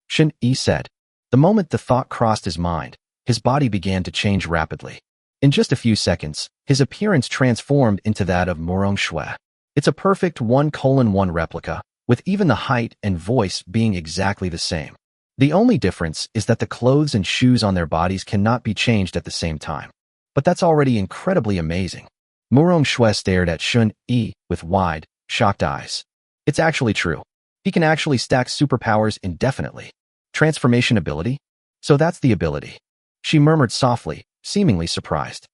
Shun-Yi said. The moment the thought crossed his mind, his body began to change rapidly. In just a few seconds, his appearance transformed into that of Murong Shui. It's a perfect 1:1 replica, with even the height and voice being exactly the same. The only difference is that the clothes and shoes on their bodies cannot be changed at the same time. But that's already incredibly amazing. Murong Shui stared at Shun Yi with wide, shocked eyes. It's actually true. He can actually stack superpowers indefinitely. Transformation ability? So that's the ability. She murmured softly, seemingly surprised.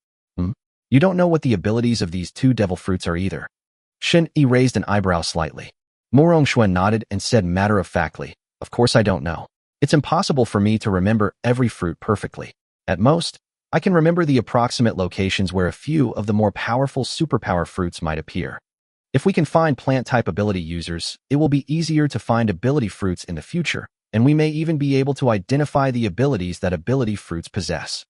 You don't know what the abilities of these two devil fruits are either. Shun Yi raised an eyebrow slightly. Murong Shui nodded and said matter-of-factly, of course I don't know. It's impossible for me to remember every fruit perfectly. At most, I can remember the approximate locations where a few of the more powerful superpower fruits might appear. If we can find plant-type ability users, it will be easier to find ability fruits in the future, and we may even be able to identify the abilities that ability fruits possess.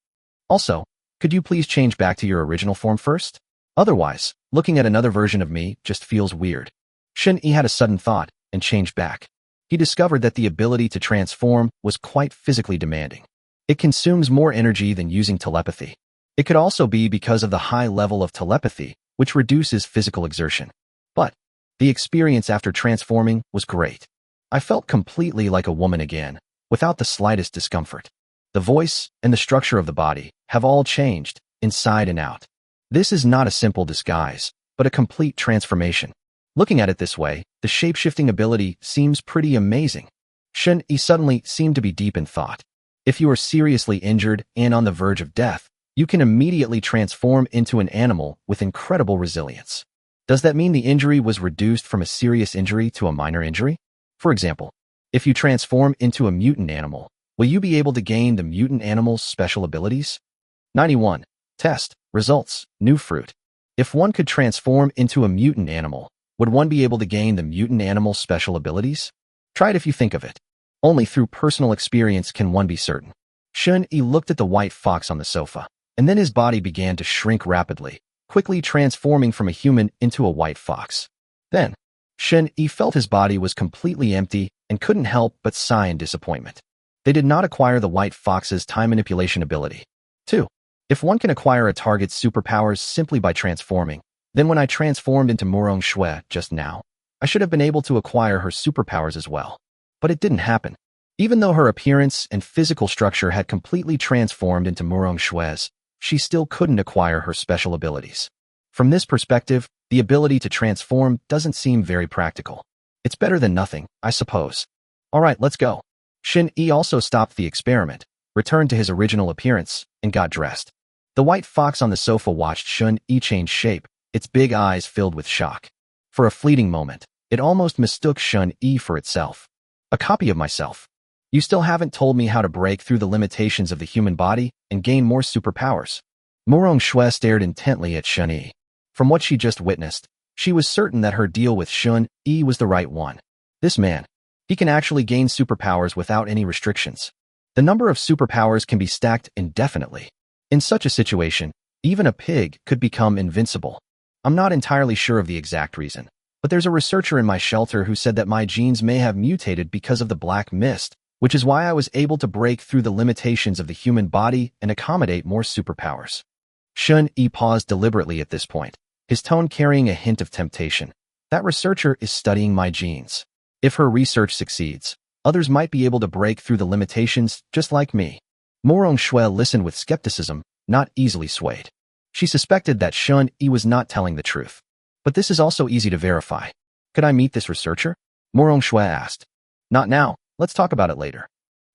Also, could you please change back to your original form first? Otherwise, looking at another version of me just feels weird. Shun Yi had a sudden thought and changed back. He discovered that the ability to transform was quite physically demanding. It consumes more energy than using telepathy. It could also be because of the high level of telepathy, which reduces physical exertion. But the experience after transforming was great. I felt completely like a woman again, without the slightest discomfort. The voice and the structure of the body have all changed, inside and out. This is not a simple disguise, but a complete transformation. Looking at it this way, the shape-shifting ability seems pretty amazing. Shun Yi suddenly seemed to be deep in thought. If you are seriously injured and on the verge of death, you can immediately transform into an animal with incredible resilience. Does that mean the injury was reduced from a serious injury to a minor injury? For example, if you transform into a mutant animal, will you be able to gain the mutant animal's special abilities? 91. Test. Results. New fruit. If one could transform into a mutant animal, would one be able to gain the mutant animal's special abilities? Try it if you think of it. Only through personal experience can one be certain. Shun Yi looked at the white fox on the sofa, and then his body began to shrink rapidly, quickly transforming from a human into a white fox. Then, Shun Yi felt his body was completely empty and couldn't help but sigh in disappointment. They did not acquire the white fox's time manipulation ability. 2. If one can acquire a target's superpowers simply by transforming, then when I transformed into Murong Shui just now, I should have been able to acquire her superpowers as well. But it didn't happen. Even though her appearance and physical structure had completely transformed into Murong Shui's, she still couldn't acquire her special abilities. From this perspective, the ability to transform doesn't seem very practical. It's better than nothing, I suppose. Alright, let's go. Shun Yi also stopped the experiment, returned to his original appearance, and got dressed. The white fox on the sofa watched Shun Yi change shape, its big eyes filled with shock. For a fleeting moment, it almost mistook Shun Yi for itself. A copy of myself. You still haven't told me how to break through the limitations of the human body and gain more superpowers. Murong Shui stared intently at Shun Yi. From what she just witnessed, she was certain that her deal with Shun Yi was the right one. This man, he can actually gain superpowers without any restrictions. The number of superpowers can be stacked indefinitely. In such a situation, even a pig could become invincible. I'm not entirely sure of the exact reason, but there's a researcher in my shelter who said that my genes may have mutated because of the black mist, which is why I was able to break through the limitations of the human body and accommodate more superpowers. Shun Yi paused deliberately at this point, his tone carrying a hint of temptation. That researcher is studying my genes. If her research succeeds, others might be able to break through the limitations just like me. Murong Shui listened with skepticism, not easily swayed. She suspected that Shun Yi was not telling the truth. But this is also easy to verify. Could I meet this researcher? Murong Shui asked. Not now, let's talk about it later.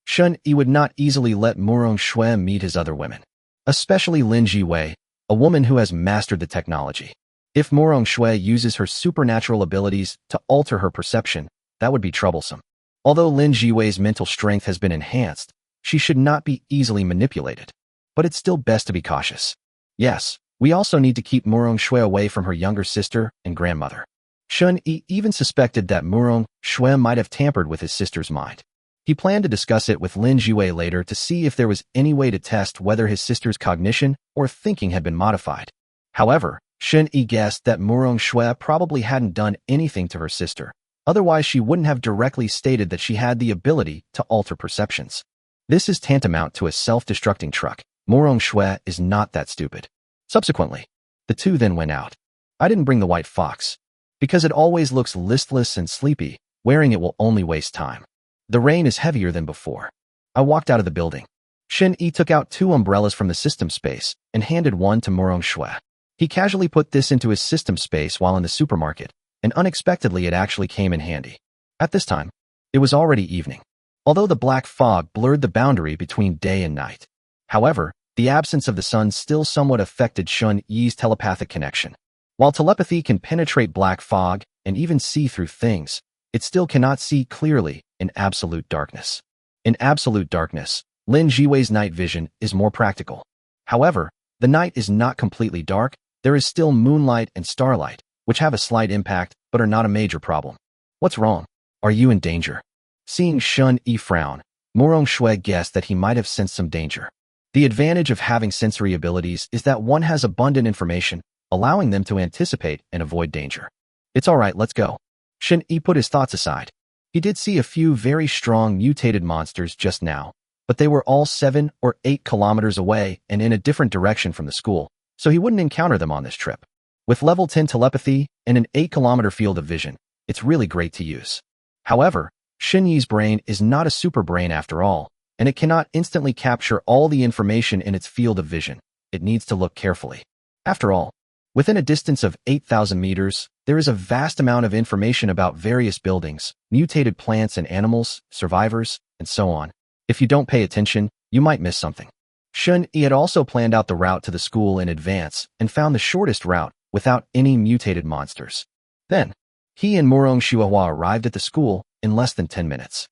Shun Yi would not easily let Murong Shui meet his other women. Especially Lin Jiwei, a woman who has mastered the technology. If Murong Shui uses her supernatural abilities to alter her perception, that would be troublesome. Although Lin Jiwei's mental strength has been enhanced, she should not be easily manipulated. But it's still best to be cautious. Yes, we also need to keep Murong Shui away from her younger sister and grandmother. Shun Yi even suspected that Murong Shui might have tampered with his sister's mind. He planned to discuss it with Lin Jiwei later to see if there was any way to test whether his sister's cognition or thinking had been modified. However, Shun Yi guessed that Murong Shui probably hadn't done anything to her sister. Otherwise, she wouldn't have directly stated that she had the ability to alter perceptions. This is tantamount to a self-destructing truck. Morong Shui is not that stupid. Subsequently, the two then went out. I didn't bring the white fox, because it always looks listless and sleepy. Wearing it will only waste time. The rain is heavier than before. I walked out of the building. Shin Yi took out 2 umbrellas from the system space and handed one to Morong Shui. He casually put this into his system space while in the supermarket, and unexpectedly it actually came in handy. At this time, it was already evening, although the black fog blurred the boundary between day and night. However, the absence of the sun still somewhat affected Shun Yi's telepathic connection. While telepathy can penetrate black fog and even see through things, it still cannot see clearly in absolute darkness. In absolute darkness, Lin Jiwei's night vision is more practical. However, the night is not completely dark. There is still moonlight and starlight, which have a slight impact but are not a major problem. What's wrong? Are you in danger? Seeing Shun Yi frown, Morong Shui guessed that he might have sensed some danger. The advantage of having sensory abilities is that one has abundant information, allowing them to anticipate and avoid danger. It's alright, let's go. Shin Yi put his thoughts aside. He did see a few very strong mutated monsters just now, but they were all 7 or 8 kilometers away and in a different direction from the school, so he wouldn't encounter them on this trip. With level 10 telepathy and an 8-kilometer field of vision, it's really great to use. However, Shin Yi's brain is not a super brain after all, and it cannot instantly capture all the information in its field of vision. It needs to look carefully. After all, within a distance of 8,000 meters, there is a vast amount of information about various buildings, mutated plants and animals, survivors, and so on. If you don't pay attention, you might miss something. Shun Yi had also planned out the route to the school in advance and found the shortest route without any mutated monsters. Then, he and Morong Shui arrived at the school in less than 10 minutes.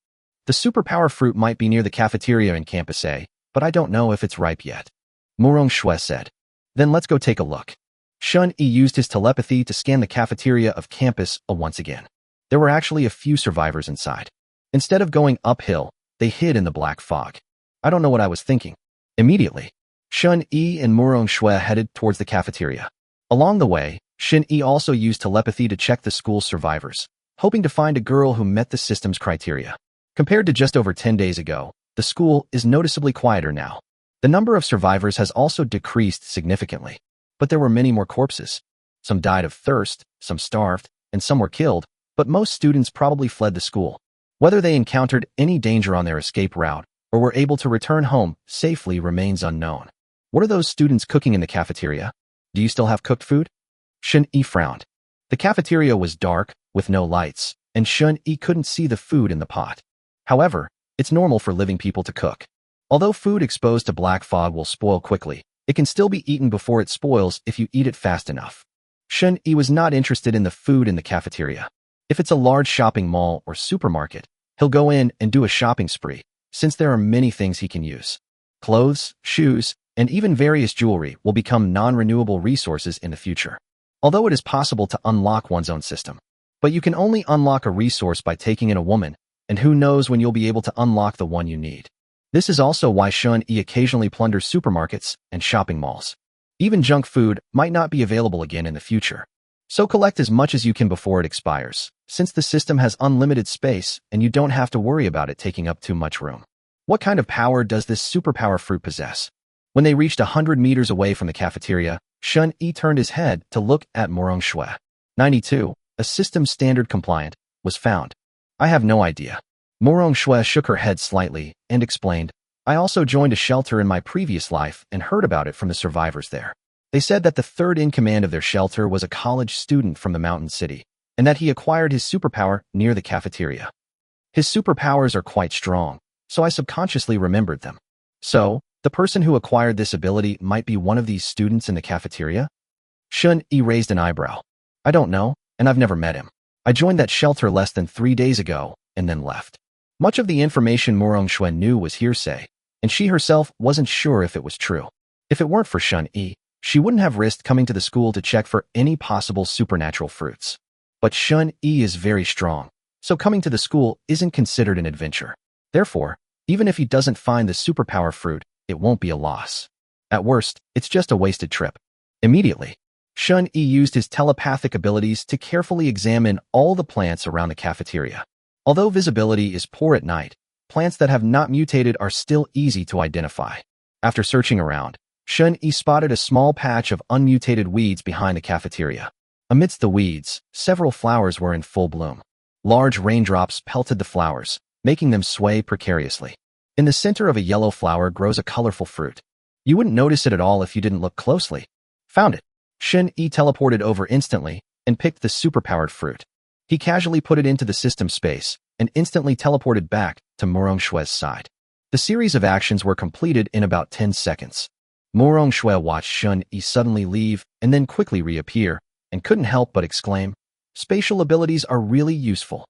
The superpower fruit might be near the cafeteria in Campus A, but I don't know if it's ripe yet. Morong Shui said. Then let's go take a look. Shun Yi used his telepathy to scan the cafeteria of Campus A once again. There were actually a few survivors inside. Instead of going uphill, they hid in the black fog. I don't know what I was thinking. Immediately, Shun Yi and Morong Shui headed towards the cafeteria. Along the way, Shin Yi also used telepathy to check the school's survivors, hoping to find a girl who met the system's criteria. Compared to just over 10 days ago, the school is noticeably quieter now. The number of survivors has also decreased significantly, but there were many more corpses. Some died of thirst, some starved, and some were killed, but most students probably fled the school. Whether they encountered any danger on their escape route or were able to return home safely remains unknown. What are those students cooking in the cafeteria? Do you still have cooked food? Shun Yi frowned. The cafeteria was dark, with no lights, and Shun Yi couldn't see the food in the pot. However, it's normal for living people to cook. Although food exposed to black fog will spoil quickly, it can still be eaten before it spoils if you eat it fast enough. Shun Yi was not interested in the food in the cafeteria. If it's a large shopping mall or supermarket, he'll go in and do a shopping spree, since there are many things he can use. Clothes, shoes, and even various jewelry will become non-renewable resources in the future. Although it is possible to unlock one's own system, but you can only unlock a resource by taking in a woman, and who knows when you'll be able to unlock the one you need. This is also why Shun Yi occasionally plunders supermarkets and shopping malls. Even junk food might not be available again in the future. So collect as much as you can before it expires, since the system has unlimited space and you don't have to worry about it taking up too much room. What kind of power does this superpower fruit possess? When they reached 100 meters away from the cafeteria, Shun Yi turned his head to look at Morong Shui. 92, a system standard compliant, was found. I have no idea. Morong Shui shook her head slightly and explained, I also joined a shelter in my previous life and heard about it from the survivors there. They said that the third in command of their shelter was a college student from the mountain city, and that he acquired his superpower near the cafeteria. His superpowers are quite strong, so I subconsciously remembered them. So, the person who acquired this ability might be one of these students in the cafeteria? Shun Yi raised an eyebrow. I don't know, and I've never met him. I joined that shelter less than 3 days ago, and then left. Much of the information Morong Shui knew was hearsay, and she herself wasn't sure if it was true. If it weren't for Shun Yi, she wouldn't have risked coming to the school to check for any possible supernatural fruits. But Shun Yi is very strong, so coming to the school isn't considered an adventure. Therefore, even if he doesn't find the superpower fruit, it won't be a loss. At worst, it's just a wasted trip. Immediately, Shun Yi used his telepathic abilities to carefully examine all the plants around the cafeteria. Although visibility is poor at night, plants that have not mutated are still easy to identify. After searching around, Shun-Yi spotted a small patch of unmutated weeds behind the cafeteria. Amidst the weeds, several flowers were in full bloom. Large raindrops pelted the flowers, making them sway precariously. In the center of a yellow flower grows a colorful fruit. You wouldn't notice it at all if you didn't look closely. Found it. Shun-Yi teleported over instantly and picked the superpowered fruit. He casually put it into the system space and instantly teleported back to Murong Shue's side. The series of actions were completed in about 10 seconds. Murong Shue watched Shun-Yi suddenly leave and then quickly reappear, and couldn't help but exclaim, "Spatial abilities are really useful."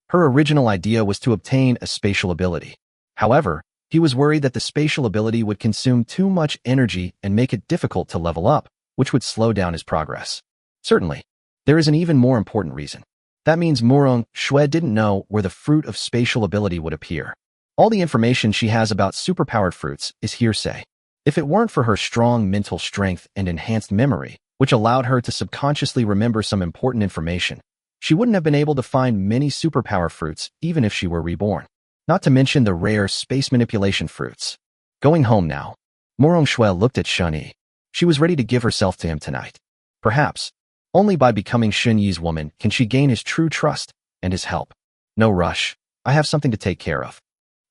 Her original idea was to obtain a spatial ability. However, he was worried that the spatial ability would consume too much energy and make it difficult to level up, which would slow down his progress. Certainly, there is an even more important reason. That means Murong Shue didn't know where the fruit of spatial ability would appear. All the information she has about superpowered fruits is hearsay. If it weren't for her strong mental strength and enhanced memory, which allowed her to subconsciously remember some important information, she wouldn't have been able to find many superpower fruits even if she were reborn. Not to mention the rare space manipulation fruits. Going home now, Murong Shue looked at Shun-Yi. She was ready to give herself to him tonight. Perhaps, only by becoming Shun-Yi's woman can she gain his true trust and his help. No rush. I have something to take care of.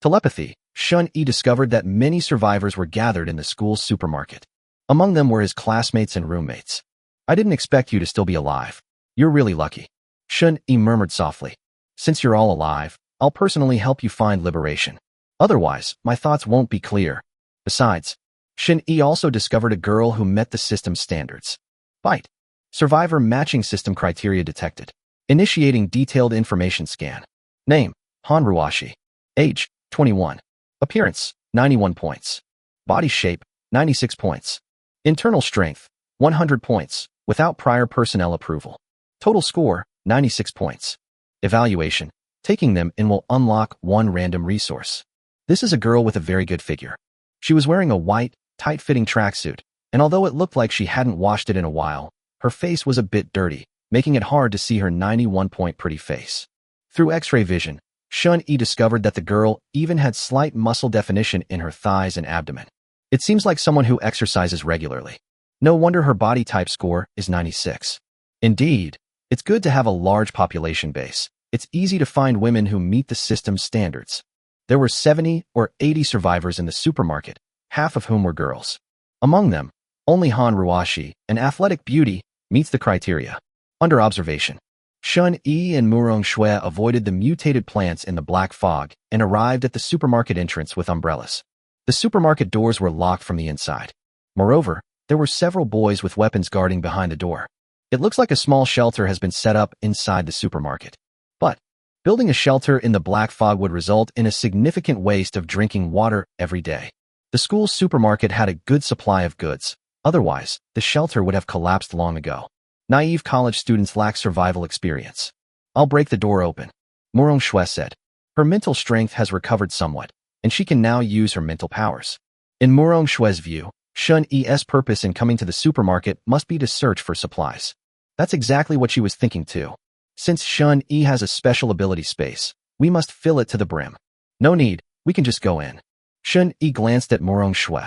Telepathy. Shun-Yi discovered that many survivors were gathered in the school's supermarket. Among them were his classmates and roommates. I didn't expect you to still be alive. You're really lucky. Shun-Yi murmured softly. Since you're all alive, I'll personally help you find liberation. Otherwise, my thoughts won't be clear. Besides, Shun-Yi also discovered a girl who met the system's standards. Bite. Survivor matching system criteria detected. Initiating detailed information scan. Name, Han Ruashi. Age, 21. Appearance, 91 points. Body shape, 96 points. Internal strength, 100 points, without prior personnel approval. Total score, 96 points. Evaluation. Taking them in will unlock one random resource. This is a girl with a very good figure. She was wearing a white, tight-fitting tracksuit, and although it looked like she hadn't washed it in a while, her face was a bit dirty, making it hard to see her 91-point pretty face. Through X-ray vision, Shun-Yi discovered that the girl even had slight muscle definition in her thighs and abdomen. It seems like someone who exercises regularly. No wonder her body type score is 96. Indeed, it's good to have a large population base. It's easy to find women who meet the system's standards. There were 70 or 80 survivors in the supermarket, half of whom were girls. Among them, only Han Ruashi, an athletic beauty, meets the criteria. Under observation, Shun-Yi and Murong Shue avoided the mutated plants in the black fog and arrived at the supermarket entrance with umbrellas. The supermarket doors were locked from the inside. Moreover, there were several boys with weapons guarding behind the door. It looks like a small shelter has been set up inside the supermarket. But building a shelter in the black fog would result in a significant waste of drinking water every day. The school's supermarket had a good supply of goods. Otherwise, the shelter would have collapsed long ago. Naive college students lack survival experience. I'll break the door open, Murong Shue said. Her mental strength has recovered somewhat, and she can now use her mental powers. In Murong Shue's view, Shun-Yi's purpose in coming to the supermarket must be to search for supplies. That's exactly what she was thinking too. Since Shun-Yi has a special ability space, we must fill it to the brim. No need, we can just go in. Shun-Yi glanced at Murong Shue.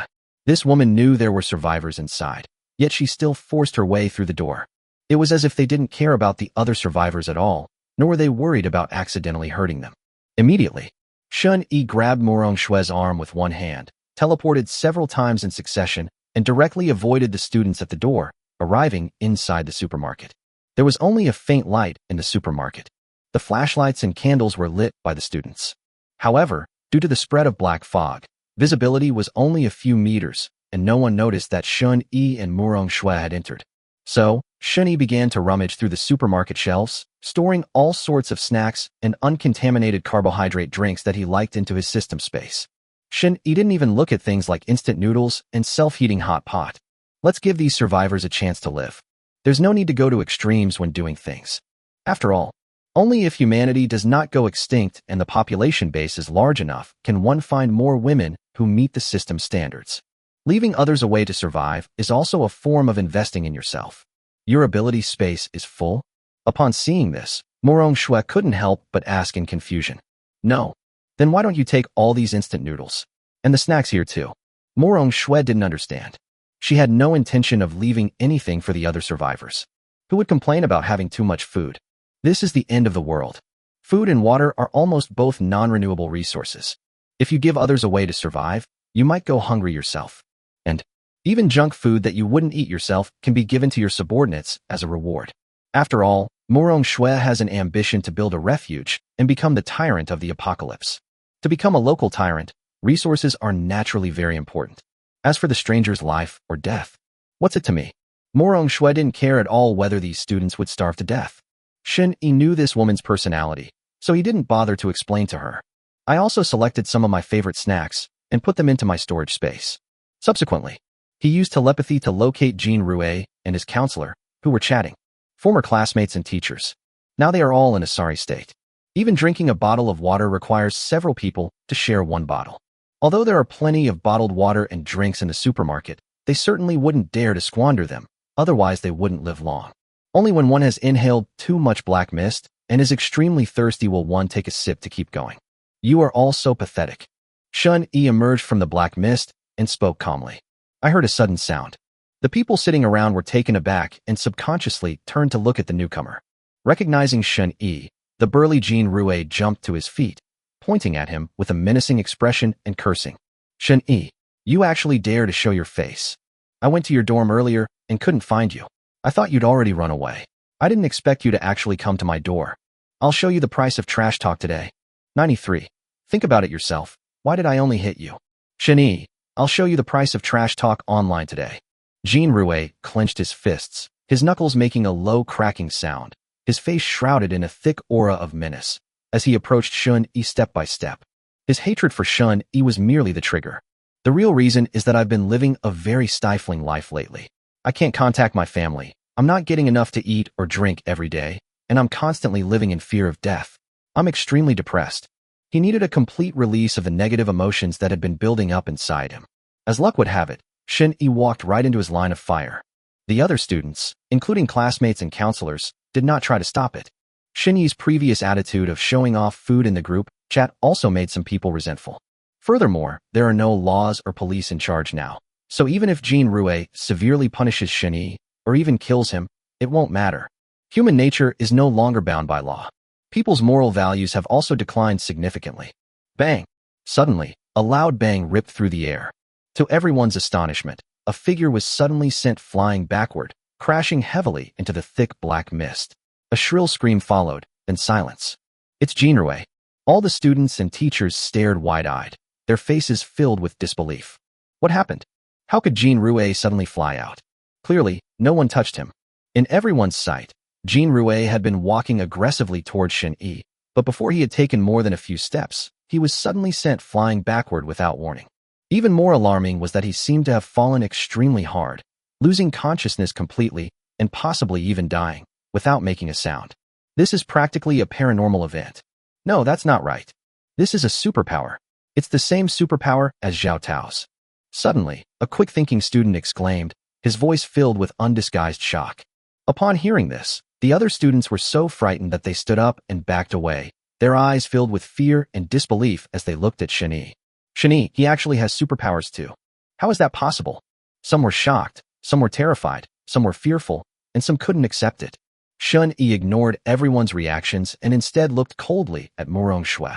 This woman knew there were survivors inside, yet she still forced her way through the door. It was as if they didn't care about the other survivors at all, nor were they worried about accidentally hurting them. Immediately, Shun-Yi grabbed Murong Shue's arm with one hand, teleported several times in succession, and directly avoided the students at the door, arriving inside the supermarket. There was only a faint light in the supermarket. The flashlights and candles were lit by the students. However, due to the spread of black fog, visibility was only a few meters, and no one noticed that Shun-Yi and Murong Shue had entered. So, Shun-Yi began to rummage through the supermarket shelves, storing all sorts of snacks and uncontaminated carbohydrate drinks that he liked into his system space. Shun-Yi didn't even look at things like instant noodles and self-heating hot pot. Let's give these survivors a chance to live. There's no need to go to extremes when doing things. After all, only if humanity does not go extinct and the population base is large enough can one find more women who meet the system's standards. Leaving others away to survive is also a form of investing in yourself. Your ability space is full? Upon seeing this, Murong Shue couldn't help but ask in confusion. No. Then why don't you take all these instant noodles? And the snacks here too. Morong Shui didn't understand. She had no intention of leaving anything for the other survivors. Who would complain about having too much food? This is the end of the world. Food and water are almost both non-renewable resources. If you give others a way to survive, you might go hungry yourself. And even junk food that you wouldn't eat yourself can be given to your subordinates as a reward. After all, Morong Shui has an ambition to build a refuge and become the tyrant of the apocalypse. To become a local tyrant, resources are naturally very important. As for the stranger's life or death, what's it to me? Morong Shui didn't care at all whether these students would starve to death. Shen Yi knew this woman's personality, so he didn't bother to explain to her. I also selected some of my favorite snacks and put them into my storage space. Subsequently, he used telepathy to locate Jean Rue and his counselor, who were chatting. Former classmates and teachers. Now they are all in a sorry state. Even drinking a bottle of water requires several people to share one bottle. Although there are plenty of bottled water and drinks in the supermarket, they certainly wouldn't dare to squander them, otherwise they wouldn't live long. Only when one has inhaled too much black mist and is extremely thirsty will one take a sip to keep going. You are all so pathetic. Shun Yi emerged from the black mist and spoke calmly. I heard a sudden sound. The people sitting around were taken aback and subconsciously turned to look at the newcomer. Recognizing Shun Yi, the burly Jean Rue jumped to his feet, pointing at him with a menacing expression and cursing. Shun Yi, you actually dare to show your face. I went to your dorm earlier and couldn't find you. I thought you'd already run away. I didn't expect you to actually come to my door. I'll show you the price of trash talk today. 93. Think about it yourself. Why did I only hit you? Shun Yi, I'll show you the price of trash talk online today. Jean Rue clenched his fists, his knuckles making a low cracking sound, his face shrouded in a thick aura of menace, as he approached Shun Yi step by step. His hatred for Shun Yi was merely the trigger. The real reason is that I've been living a very stifling life lately. I can't contact my family, I'm not getting enough to eat or drink every day, and I'm constantly living in fear of death. I'm extremely depressed. He needed a complete release of the negative emotions that had been building up inside him. As luck would have it, Shun Yi walked right into his line of fire. The other students, including classmates and counselors, did not try to stop it. Shun Yi's previous attitude of showing off food in the group chat also made some people resentful. Furthermore, there are no laws or police in charge now, so even if Jean Rue severely punishes Shun Yi, or even kills him, it won't matter. Human nature is no longer bound by law. People's moral values have also declined significantly. Bang! Suddenly, a loud bang ripped through the air. To everyone's astonishment, a figure was suddenly sent flying backward, crashing heavily into the thick black mist. A shrill scream followed, then silence. It's Jean Rue. All the students and teachers stared wide-eyed, their faces filled with disbelief. What happened? How could Jean Rue suddenly fly out? Clearly, no one touched him. In everyone's sight, Jean Rue had been walking aggressively towards Shun Yi, but before he had taken more than a few steps, he was suddenly sent flying backward without warning. Even more alarming was that he seemed to have fallen extremely hard, losing consciousness completely and possibly even dying, without making a sound. This is practically a paranormal event. No, that's not right. This is a superpower. It's the same superpower as Zhao Tao's. Suddenly, a quick-thinking student exclaimed, his voice filled with undisguised shock. Upon hearing this, the other students were so frightened that they stood up and backed away, their eyes filled with fear and disbelief as they looked at Shun Yi. Shun Yi, he actually has superpowers too. How is that possible? Some were shocked, some were terrified, some were fearful, and some couldn't accept it. Shun Yi ignored everyone's reactions and instead looked coldly at Morong Shui.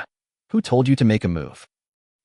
Who told you to make a move?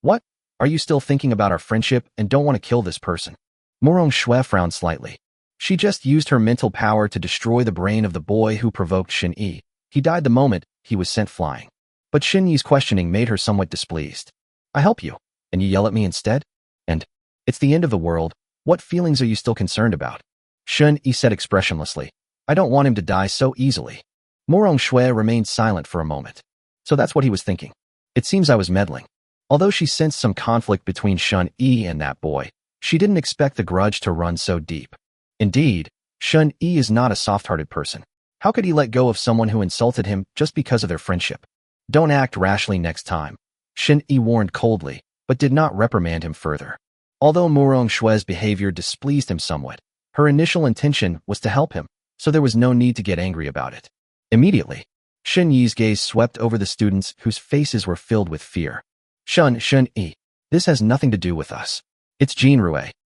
What? Are you still thinking about our friendship and don't want to kill this person? Morong Shui frowned slightly. She just used her mental power to destroy the brain of the boy who provoked Shun Yi. He died the moment he was sent flying. But Shun Yi's questioning made her somewhat displeased. I help you, and you yell at me instead? And it's the end of the world. What feelings are you still concerned about? Shun Yi said expressionlessly. I don't want him to die so easily. Morong Shui remained silent for a moment. So that's what he was thinking. It seems I was meddling. Although she sensed some conflict between Shun Yi and that boy, she didn't expect the grudge to run so deep. Indeed, Shun Yi is not a soft-hearted person. How could he let go of someone who insulted him just because of their friendship? Don't act rashly next time, Shun Yi warned coldly, but did not reprimand him further. Although Morong Shui's behavior displeased him somewhat, her initial intention was to help him, so there was no need to get angry about it. Immediately, Shun Yi's gaze swept over the students whose faces were filled with fear. Shun Yi, this has nothing to do with us. It's Jean Rue.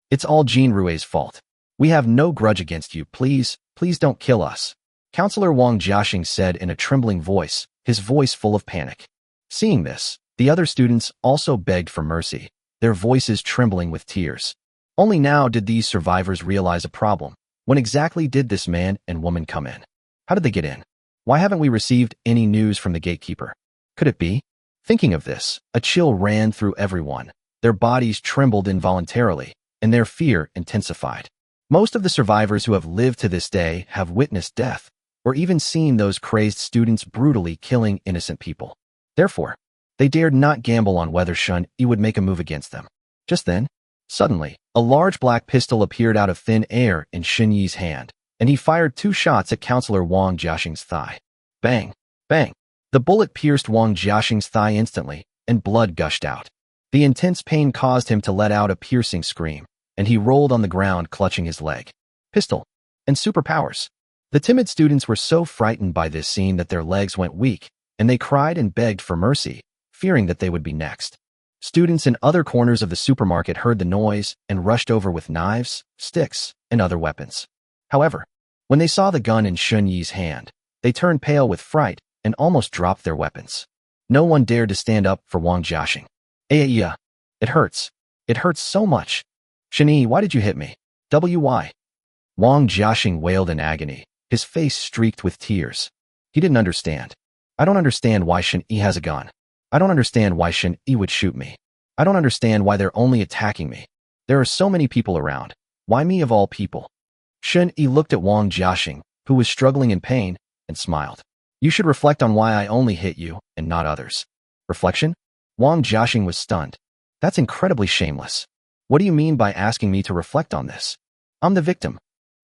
It's all Jean Rue's fault. We have no grudge against you. Please don't kill us. Counselor Wang Jiaxing said in a trembling voice, his voice full of panic. Seeing this, the other students also begged for mercy, their voices trembling with tears. Only now did these survivors realize a problem. When exactly did this man and woman come in? How did they get in? Why haven't we received any news from the gatekeeper? Could it be? Thinking of this, a chill ran through everyone. Their bodies trembled involuntarily, and their fear intensified. Most of the survivors who have lived to this day have witnessed death, or even seen those crazed students brutally killing innocent people. Therefore, they dared not gamble on whether Shun Yi would make a move against them. Just then, suddenly, a large black pistol appeared out of thin air in Shun Yi's hand, and he fired 2 shots at Counselor Wang Jiaxing's thigh. Bang! Bang! The bullet pierced Wang Jiaxing's thigh instantly, and blood gushed out. The intense pain caused him to let out a piercing scream, and he rolled on the ground clutching his leg. Pistol. And superpowers. The timid students were so frightened by this scene that their legs went weak, and they cried and begged for mercy, fearing that they would be next. Students in other corners of the supermarket heard the noise and rushed over with knives, sticks, and other weapons. However, when they saw the gun in Shun Yi's hand, they turned pale with fright and almost dropped their weapons. No one dared to stand up for Wang Jiaxing. Yeah. It hurts. It hurts so much. Shun Yi, why did you hit me? Why? Wang Jiaxing wailed in agony, his face streaked with tears. He didn't understand. I don't understand why Shun Yi has a gun. I don't understand why Shun Yi would shoot me. I don't understand why they're only attacking me. There are so many people around. Why me of all people? Shun Yi looked at Wang Jiaxing, who was struggling in pain, and smiled. You should reflect on why I only hit you and not others. Reflection? Wang Jiaxing was stunned. That's incredibly shameless. What do you mean by asking me to reflect on this? I'm the victim.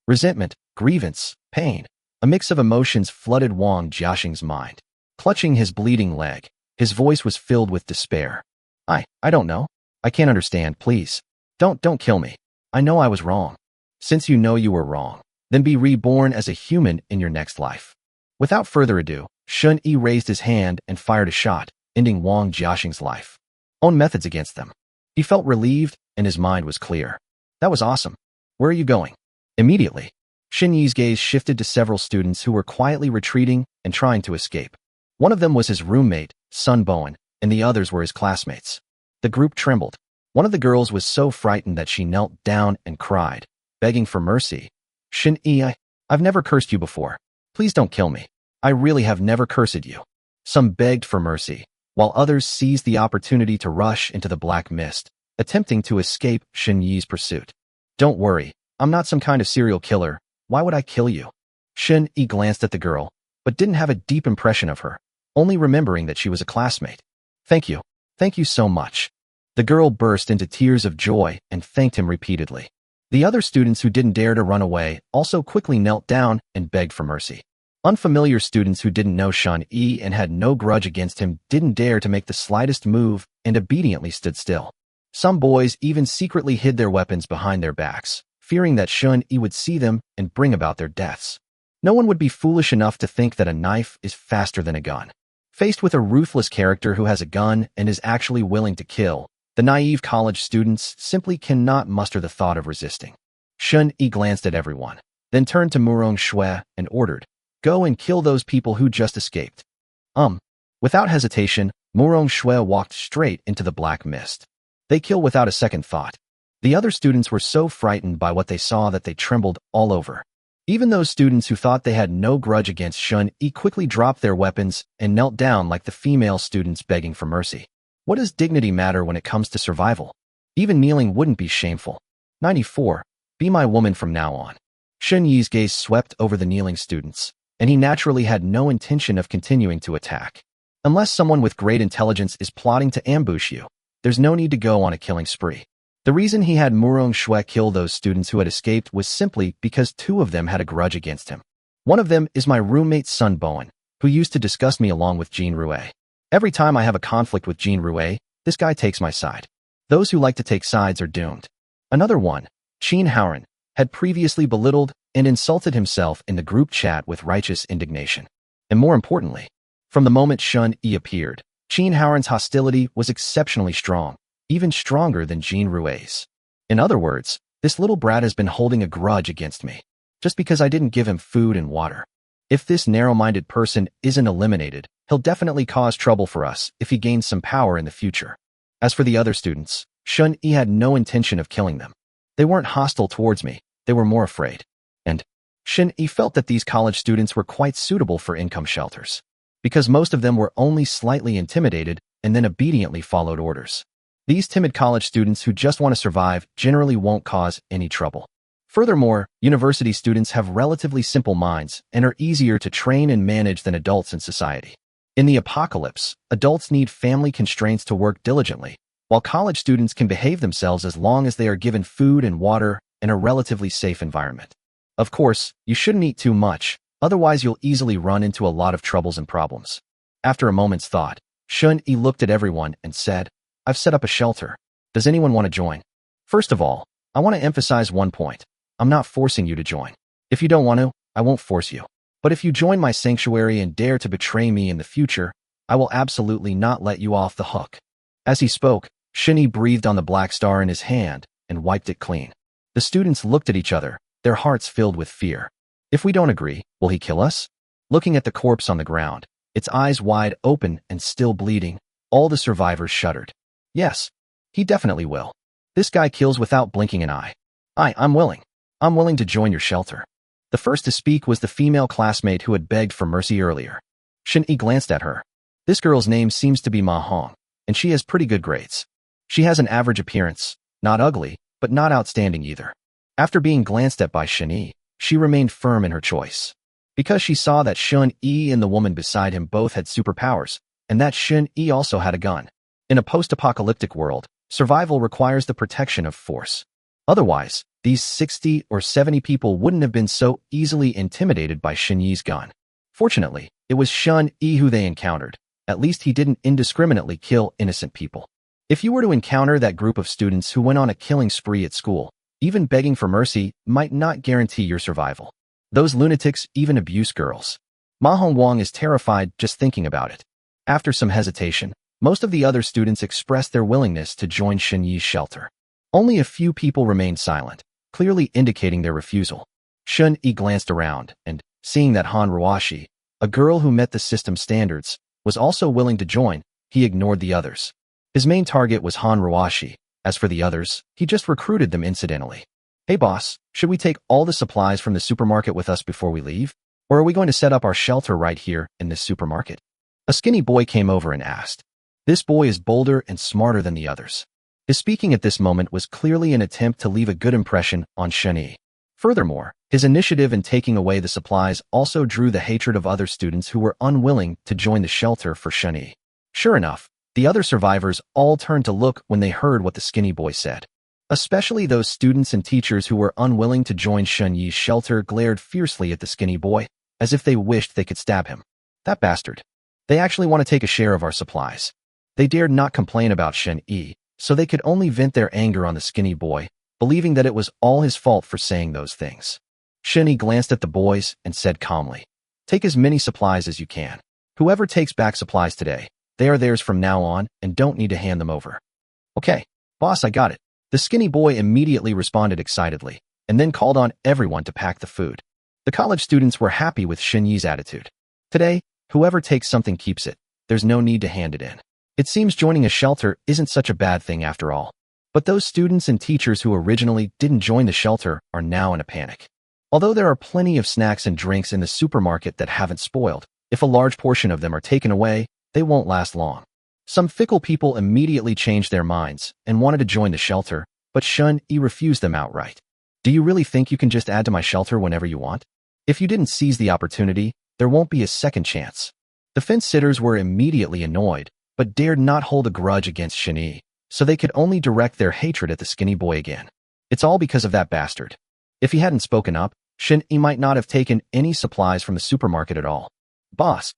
Resentment, grievance, pain. A mix of emotions flooded Wang Jiaxing's mind. Clutching his bleeding leg, his voice was filled with despair. I don't know. I can't understand, please. Don't kill me. I know I was wrong. Since you know you were wrong, then be reborn as a human in your next life. Without further ado, Shun Yi raised his hand and fired a shot, ending Wang Jiaxing's life. Own methods against them. He felt relieved, and his mind was clear. That was awesome. Where are you going? Immediately, Shun Yi's gaze shifted to several students who were quietly retreating and trying to escape. One of them was his roommate, Sun Bowen, and the others were his classmates. The group trembled. One of the girls was so frightened that she knelt down and cried, begging for mercy. Shun Yi, I've never cursed you before. Please don't kill me. I really have never cursed you. Some begged for mercy, while others seized the opportunity to rush into the black mist, attempting to escape Shun Yi's pursuit. Don't worry, I'm not some kind of serial killer. Why would I kill you? Shun Yi glanced at the girl, but didn't have a deep impression of her, only remembering that she was a classmate. Thank you. Thank you so much. The girl burst into tears of joy and thanked him repeatedly. The other students who didn't dare to run away also quickly knelt down and begged for mercy. Unfamiliar students who didn't know Shun Yi and had no grudge against him didn't dare to make the slightest move and obediently stood still. Some boys even secretly hid their weapons behind their backs, fearing that Shun Yi would see them and bring about their deaths. No one would be foolish enough to think that a knife is faster than a gun. Faced with a ruthless character who has a gun and is actually willing to kill, the naive college students simply cannot muster the thought of resisting. Shun Yi glanced at everyone, then turned to Murong Shui and ordered, "Go and kill those people who just escaped." Without hesitation, Murong Shui walked straight into the black mist. They kill without a second thought. The other students were so frightened by what they saw that they trembled all over. Even those students who thought they had no grudge against Shun Yi quickly dropped their weapons and knelt down like the female students begging for mercy. What does dignity matter when it comes to survival? Even kneeling wouldn't be shameful. 94. Be my woman from now on. Shun Yi's gaze swept over the kneeling students, and he naturally had no intention of continuing to attack. Unless someone with great intelligence is plotting to ambush you, there's no need to go on a killing spree. The reason he had Murong Shui kill those students who had escaped was simply because 2 of them had a grudge against him. One of them is my roommate Sun Bowen, who used to discuss me along with Jean Rue. Every time I have a conflict with Jean Rue, this guy takes my side. Those who like to take sides are doomed. Another one, Qin Haoran, had previously belittled and insulted himself in the group chat with righteous indignation. And more importantly, from the moment Shun Yi appeared, Qin Haoran's hostility was exceptionally strong, even stronger than Jean Rue's. In other words, this little brat has been holding a grudge against me, just because I didn't give him food and water. If this narrow-minded person isn't eliminated, he'll definitely cause trouble for us if he gains some power in the future. As for the other students, Shun-Yi had no intention of killing them. They weren't hostile towards me, they were more afraid. And Shun-Yi felt that these college students were quite suitable for income shelters, because most of them were only slightly intimidated and then obediently followed orders. These timid college students who just want to survive generally won't cause any trouble. Furthermore, university students have relatively simple minds and are easier to train and manage than adults in society. In the apocalypse, adults need family constraints to work diligently, while college students can behave themselves as long as they are given food and water in a relatively safe environment. Of course, you shouldn't eat too much, otherwise you'll easily run into a lot of troubles and problems. After a moment's thought, Shun-Yi looked at everyone and said, I've set up a shelter. Does anyone want to join? First of all, I want to emphasize one point. I'm not forcing you to join. If you don't want to, I won't force you. But if you join my sanctuary and dare to betray me in the future, I will absolutely not let you off the hook. As he spoke, Shun-Yi breathed on the black star in his hand and wiped it clean. The students looked at each other, their hearts filled with fear. If we don't agree, will he kill us? Looking at the corpse on the ground, its eyes wide open and still bleeding, all the survivors shuddered. Yes, he definitely will. This guy kills without blinking an eye. I'm willing. I'm willing to join your shelter. The first to speak was the female classmate who had begged for mercy earlier. Shun-Yi glanced at her. This girl's name seems to be Manhwa, and she has pretty good grades. She has an average appearance, not ugly, but not outstanding either. After being glanced at by Shun-Yi, she remained firm in her choice. Because she saw that Shun-Yi and the woman beside him both had superpowers, and that Shun-Yi also had a gun. In a post-apocalyptic world, survival requires the protection of force. Otherwise, these 60 or 70 people wouldn't have been so easily intimidated by Shun-Yi's gun. Fortunately, it was Shun-Yi who they encountered. At least he didn't indiscriminately kill innocent people. If you were to encounter that group of students who went on a killing spree at school, even begging for mercy might not guarantee your survival. Those lunatics even abuse girls. Ma Hongwang is terrified just thinking about it. After some hesitation, most of the other students expressed their willingness to join Shun-Yi's shelter. Only a few people remained silent, clearly indicating their refusal. Shun-Yi glanced around and, seeing that Han Ruashi, a girl who met the system's standards, was also willing to join, he ignored the others. His main target was Han Ruashi. As for the others, he just recruited them incidentally. Hey boss, should we take all the supplies from the supermarket with us before we leave? Or are we going to set up our shelter right here in this supermarket? A skinny boy came over and asked. This boy is bolder and smarter than the others. His speaking at this moment was clearly an attempt to leave a good impression on Shun-Yi. Furthermore, his initiative in taking away the supplies also drew the hatred of other students who were unwilling to join the shelter for Shun-Yi. Sure enough, the other survivors all turned to look when they heard what the skinny boy said. Especially those students and teachers who were unwilling to join Shun-Yi's shelter glared fiercely at the skinny boy, as if they wished they could stab him. That bastard. They actually want to take a share of our supplies. They dared not complain about Shun-Yi, so they could only vent their anger on the skinny boy, believing that it was all his fault for saying those things. Shun-Yi glanced at the boys and said calmly, take as many supplies as you can. Whoever takes back supplies today, they are theirs from now on and don't need to hand them over. Okay, boss, I got it. The skinny boy immediately responded excitedly, and then called on everyone to pack the food. The college students were happy with Shun-Yi's attitude. Today, whoever takes something keeps it. There's no need to hand it in. It seems joining a shelter isn't such a bad thing after all. But those students and teachers who originally didn't join the shelter are now in a panic. Although there are plenty of snacks and drinks in the supermarket that haven't spoiled, if a large portion of them are taken away, they won't last long. Some fickle people immediately changed their minds and wanted to join the shelter, but Shun-Yi refused them outright. Do you really think you can just add to my shelter whenever you want? If you didn't seize the opportunity, there won't be a second chance. The fence-sitters were immediately annoyed, but dared not hold a grudge against Shun-Yi, so they could only direct their hatred at the skinny boy again. It's all because of that bastard. If he hadn't spoken up, Shun-Yi might not have taken any supplies from the supermarket at all. Boss,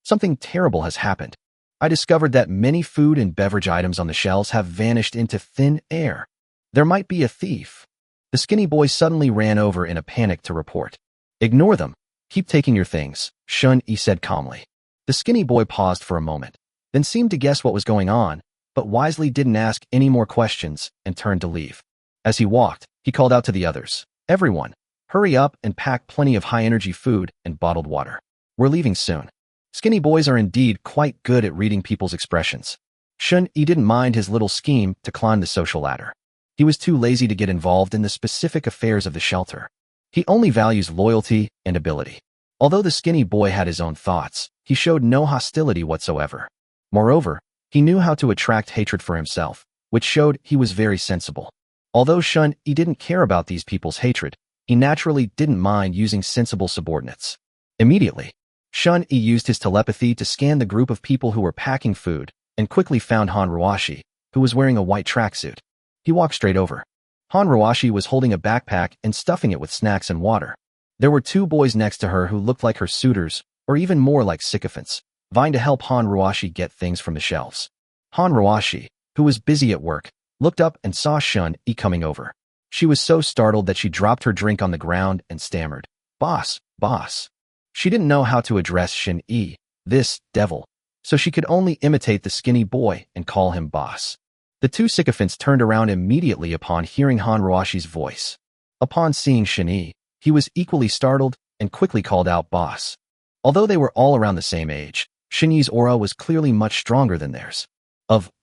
something terrible has happened. I discovered that many food and beverage items on the shelves have vanished into thin air. There might be a thief. The skinny boy suddenly ran over in a panic to report. Ignore them. Keep taking your things, Shun-Yi said calmly. The skinny boy paused for a moment, then seemed to guess what was going on, but wisely didn't ask any more questions and turned to leave. As he walked, he called out to the others, "Everyone, hurry up and pack plenty of high-energy food and bottled water. We're leaving soon." Skinny boys are indeed quite good at reading people's expressions. Shun-yi didn't mind his little scheme to climb the social ladder. He was too lazy to get involved in the specific affairs of the shelter. He only values loyalty and ability. Although the skinny boy had his own thoughts, he showed no hostility whatsoever. Moreover, he knew how to attract hatred for himself, which showed he was very sensible. Although Shun-yi didn't care about these people's hatred, he naturally didn't mind using sensible subordinates. Immediately, Shun-yi used his telepathy to scan the group of people who were packing food and quickly found Han Ruashi, who was wearing a white tracksuit. He walked straight over. Han Ruashi was holding a backpack and stuffing it with snacks and water. There were two boys next to her who looked like her suitors, or even more like sycophants, vying to help Han Ruashi get things from the shelves. Han Ruashi, who was busy at work, looked up and saw Shun-yi coming over. She was so startled that she dropped her drink on the ground and stammered, "Boss, boss." She didn't know how to address Shun-yi, this devil, so she could only imitate the skinny boy and call him boss. The two sycophants turned around immediately upon hearing Han Ruashi's voice. Upon seeing Shun-yi, he was equally startled and quickly called out boss. Although they were all around the same age, Shun-yi's aura was clearly much stronger than theirs.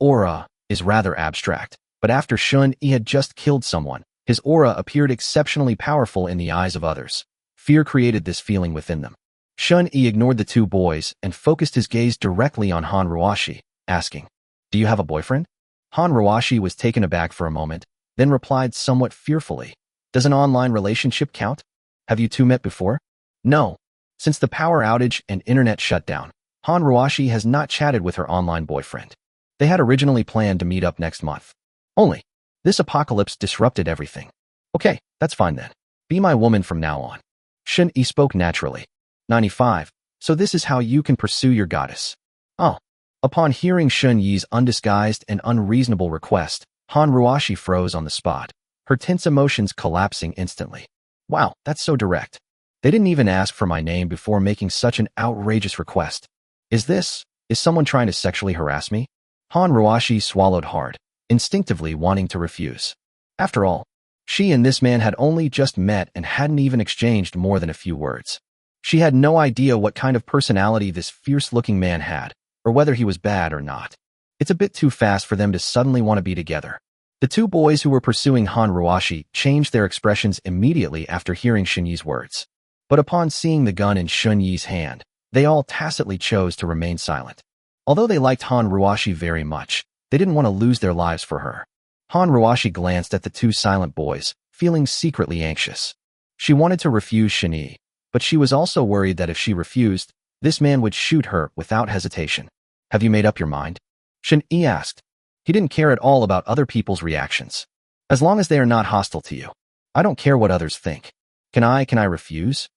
Aura is rather abstract, but after Shun-yi had just killed someone, his aura appeared exceptionally powerful in the eyes of others. Fear created this feeling within them. Shun-yi ignored the two boys and focused his gaze directly on Han Ruashi, asking, "Do you have a boyfriend?" Han Ruashi was taken aback for a moment, then replied somewhat fearfully, "Does an online relationship count? Have you two met before?" "No. Since the power outage and internet shutdown, Han Ruashi has not chatted with her online boyfriend. They had originally planned to meet up next month. Only, this apocalypse disrupted everything." "Okay, that's fine then. Be my woman from now on." Shun-yi spoke naturally. 95. "So this is how you can pursue your goddess." "Oh." Upon hearing Shun-yi's undisguised and unreasonable request, Han Ruashi froze on the spot, her tense emotions collapsing instantly. "Wow, that's so direct. They didn't even ask for my name before making such an outrageous request. Is someone trying to sexually harass me?" Han Ruashi swallowed hard, instinctively wanting to refuse. After all, she and this man had only just met and hadn't even exchanged more than a few words. She had no idea what kind of personality this fierce-looking man had, or whether he was bad or not. It's a bit too fast for them to suddenly want to be together. The two boys who were pursuing Han Ruashi changed their expressions immediately after hearing Shun-yi's words. But upon seeing the gun in Shun-yi's hand, they all tacitly chose to remain silent. Although they liked Han Ruashi very much, they didn't want to lose their lives for her. Han Ruashi glanced at the two silent boys, feeling secretly anxious. She wanted to refuse Shun-yi, but she was also worried that if she refused, this man would shoot her without hesitation. "Have you made up your mind?" Shun-yi asked. He didn't care at all about other people's reactions. "As long as they are not hostile to you. I don't care what others think. Can I refuse?"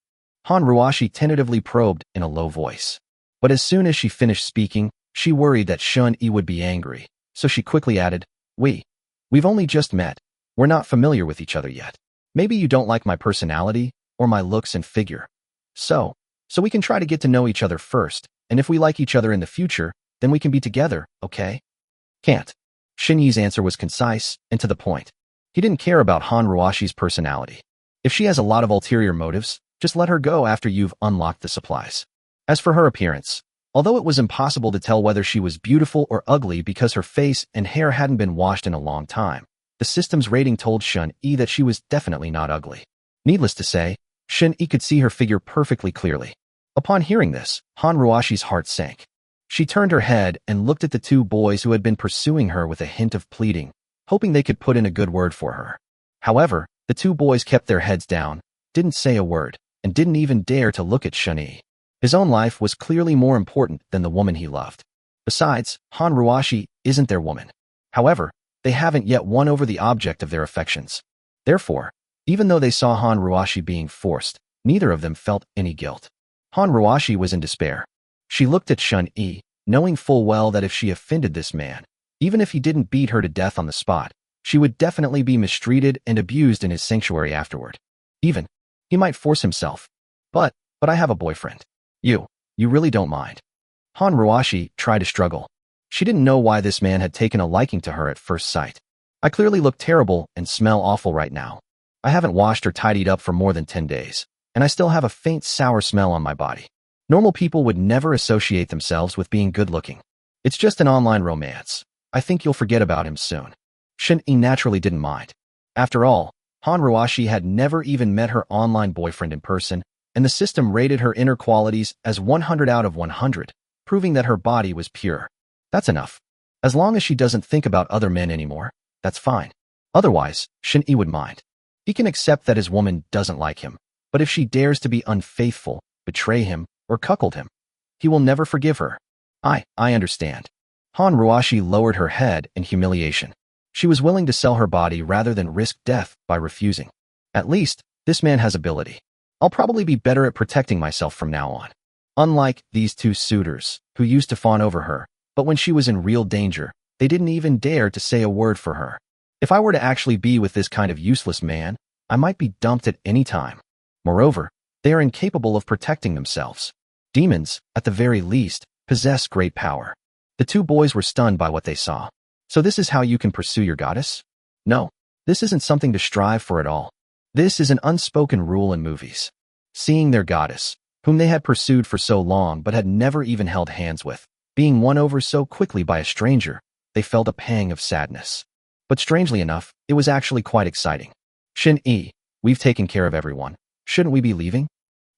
Han Ruashi tentatively probed in a low voice. But as soon as she finished speaking, she worried that Shun-yi would be angry, so she quickly added, We've only just met. We're not familiar with each other yet. Maybe you don't like my personality or my looks and figure. So we can try to get to know each other first, and if we like each other in the future, then we can be together, okay?" "Can't." Shun-yi's answer was concise and to the point. He didn't care about Han Ruashi's personality. If she has a lot of ulterior motives, just let her go after you've unlocked the supplies. As for her appearance, although it was impossible to tell whether she was beautiful or ugly because her face and hair hadn't been washed in a long time, the system's rating told Shun-yi that she was definitely not ugly. Needless to say, Shun-yi could see her figure perfectly clearly. Upon hearing this, Han Ruashi's heart sank. She turned her head and looked at the two boys who had been pursuing her with a hint of pleading, hoping they could put in a good word for her. However, the two boys kept their heads down, didn't say a word, and didn't even dare to look at Shun-yi. His own life was clearly more important than the woman he loved. Besides, Han Ruashi isn't their woman. However, they haven't yet won over the object of their affections. Therefore, even though they saw Han Ruashi being forced, neither of them felt any guilt. Han Ruashi was in despair. She looked at Shun-yi, knowing full well that if she offended this man, even if he didn't beat her to death on the spot, she would definitely be mistreated and abused in his sanctuary afterward. Even, he might force himself. But I have a boyfriend. You really don't mind." Han Ruashi tried to struggle. She didn't know why this man had taken a liking to her at first sight. I clearly look terrible and smell awful right now. I haven't washed or tidied up for more than 10 days, and I still have a faint sour smell on my body. Normal people would never associate themselves with being good-looking. It's just an online romance. I think you'll forget about him soon. Shin-e naturally didn't mind. After all, Han Ruashi had never even met her online boyfriend in person, and the system rated her inner qualities as 100 out of 100, proving that her body was pure. That's enough. As long as she doesn't think about other men anymore, that's fine. Otherwise, Shin-e would mind. He can accept that his woman doesn't like him, but if she dares to be unfaithful, betray him, or cuckold him, he will never forgive her. I understand. Han Ruashi lowered her head in humiliation. She was willing to sell her body rather than risk death by refusing. At least, this man has ability. I'll probably be better at protecting myself from now on. Unlike these two suitors, who used to fawn over her, but when she was in real danger, they didn't even dare to say a word for her. If I were to actually be with this kind of useless man, I might be dumped at any time. Moreover, they are incapable of protecting themselves. Demons, at the very least, possess great power. The two boys were stunned by what they saw. So this is how you can pursue your goddess? No, this isn't something to strive for at all. This is an unspoken rule in movies. Seeing their goddess, whom they had pursued for so long but had never even held hands with, being won over so quickly by a stranger, they felt a pang of sadness. But strangely enough, it was actually quite exciting. Shin-e, we've taken care of everyone. Shouldn't we be leaving?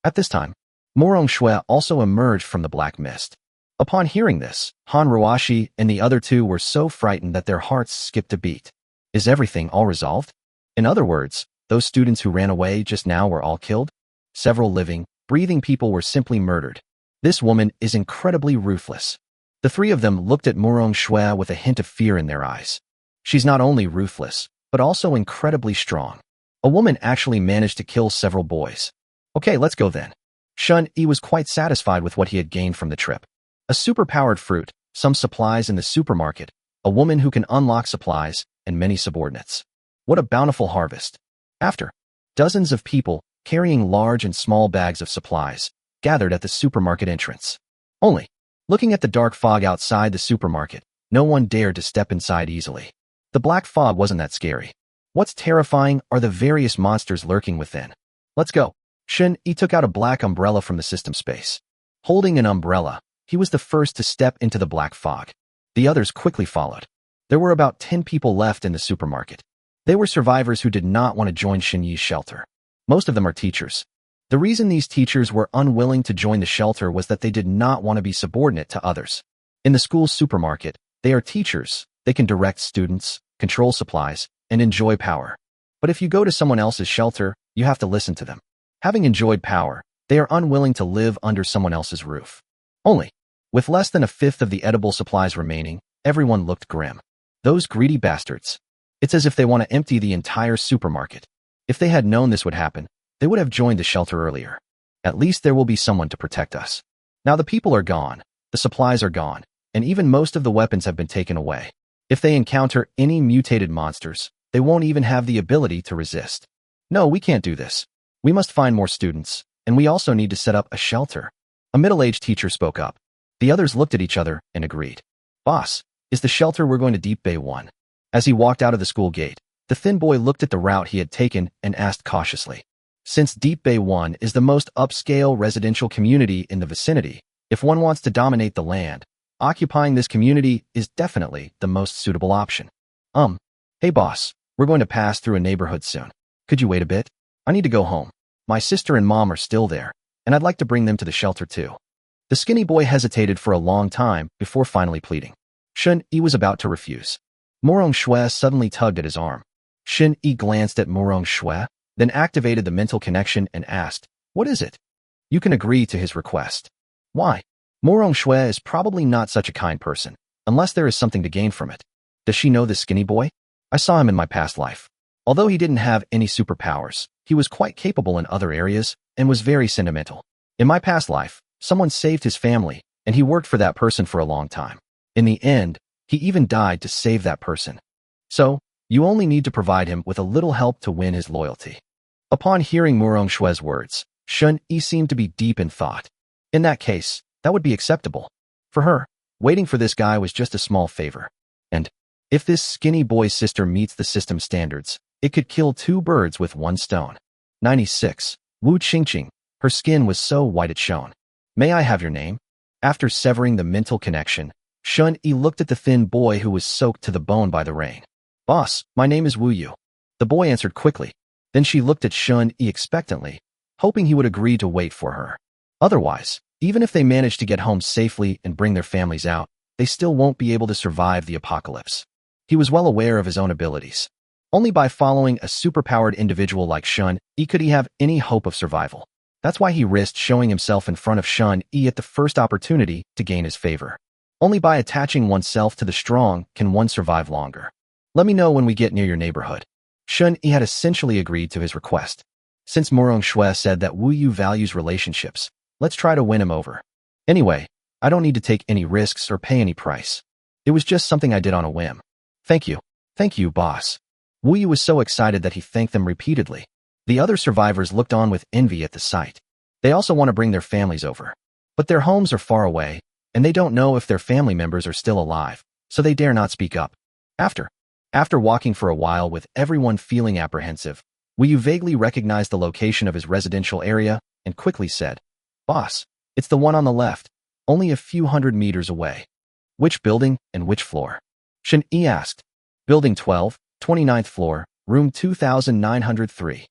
At this time, Morong Shui also emerged from the black mist. Upon hearing this, Han Ruashi and the other two were so frightened that their hearts skipped a beat. Is everything all resolved? In other words, those students who ran away just now were all killed? Several living, breathing people were simply murdered. This woman is incredibly ruthless. The three of them looked at Morong Shui with a hint of fear in their eyes. She's not only ruthless, but also incredibly strong. A woman actually managed to kill several boys. Okay, let's go then. Shun-e was quite satisfied with what he had gained from the trip. A super-powered fruit, some supplies in the supermarket, a woman who can unlock supplies, and many subordinates. What a bountiful harvest. After, dozens of people, carrying large and small bags of supplies, gathered at the supermarket entrance. Only, looking at the dark fog outside the supermarket, no one dared to step inside easily. The black fog wasn't that scary. What's terrifying are the various monsters lurking within. Let's go. Shin-e took out a black umbrella from the system space. Holding an umbrella, he was the first to step into the black fog. The others quickly followed. There were about 10 people left in the supermarket. They were survivors who did not want to join Shin-yi's shelter. Most of them are teachers. The reason these teachers were unwilling to join the shelter was that they did not want to be subordinate to others. In the school's supermarket, they are teachers. They can direct students, control supplies, and enjoy power. But if you go to someone else's shelter, you have to listen to them. Having enjoyed power, they are unwilling to live under someone else's roof. Only, with less than a fifth of the edible supplies remaining, everyone looked grim. Those greedy bastards. It's as if they want to empty the entire supermarket. If they had known this would happen, they would have joined the shelter earlier. At least there will be someone to protect us. Now the people are gone, the supplies are gone, and even most of the weapons have been taken away. If they encounter any mutated monsters, they won't even have the ability to resist. No, we can't do this. We must find more students, and we also need to set up a shelter. A middle-aged teacher spoke up. The others looked at each other and agreed. Boss, is the shelter we're going to Deep Bay 1? As he walked out of the school gate, the thin boy looked at the route he had taken and asked cautiously. Since Deep Bay 1 is the most upscale residential community in the vicinity, if one wants to dominate the land, occupying this community is definitely the most suitable option. Hey boss, we're going to pass through a neighborhood soon. Could you wait a bit? I need to go home. My sister and mom are still there, and I'd like to bring them to the shelter too. The skinny boy hesitated for a long time before finally pleading. Shin-e was about to refuse. Morong Shui suddenly tugged at his arm. Shin-e glanced at Morong Shui, then activated the mental connection and asked, "What is it?" You can agree to his request. Why? Morong Shui is probably not such a kind person, unless there is something to gain from it. Does she know this skinny boy? I saw him in my past life. Although he didn't have any superpowers, he was quite capable in other areas and was very sentimental. In my past life, someone saved his family, and he worked for that person for a long time. In the end, he even died to save that person. So, you only need to provide him with a little help to win his loyalty. Upon hearing Morong Shui's words, Shun-e seemed to be deep in thought. In that case, that would be acceptable. For her, Waiting for this guy was just a small favor. And if this skinny boy's sister meets the system standards, it could kill two birds with one stone. 96. Wu Qingqing. Her skin was so white it shone. May I have your name? After severing the mental connection, Shun-Yi looked at the thin boy who was soaked to the bone by the rain. Boss, my name is Wu Yu. The boy answered quickly. Then she looked at Shun-Yi expectantly, hoping he would agree to wait for her. Otherwise, even if they manage to get home safely and bring their families out, they still won't be able to survive the apocalypse. He was well aware of his own abilities. Only by following a superpowered individual like Shun-Yi could he have any hope of survival. That's why he risked showing himself in front of Shun-Yi at the first opportunity to gain his favor. Only by attaching oneself to the strong can one survive longer. Let me know when we get near your neighborhood. Shun-Yi had essentially agreed to his request. Since Murong Shui said that Wu Yu values relationships, let's try to win him over. Anyway, I don't need to take any risks or pay any price. It was just something I did on a whim. Thank you. Thank you, boss. Wu Yu was so excited that he thanked them repeatedly. The other survivors looked on with envy at the sight. They also want to bring their families over. But their homes are far away, and they don't know if their family members are still alive, so they dare not speak up. After walking for a while with everyone feeling apprehensive, Wu Yu vaguely recognized the location of his residential area and quickly said, Boss, it's the one on the left, only a few hundred meters away. Which building and which floor? Shun-Yi asked. Building 12, 29th floor, room 2903.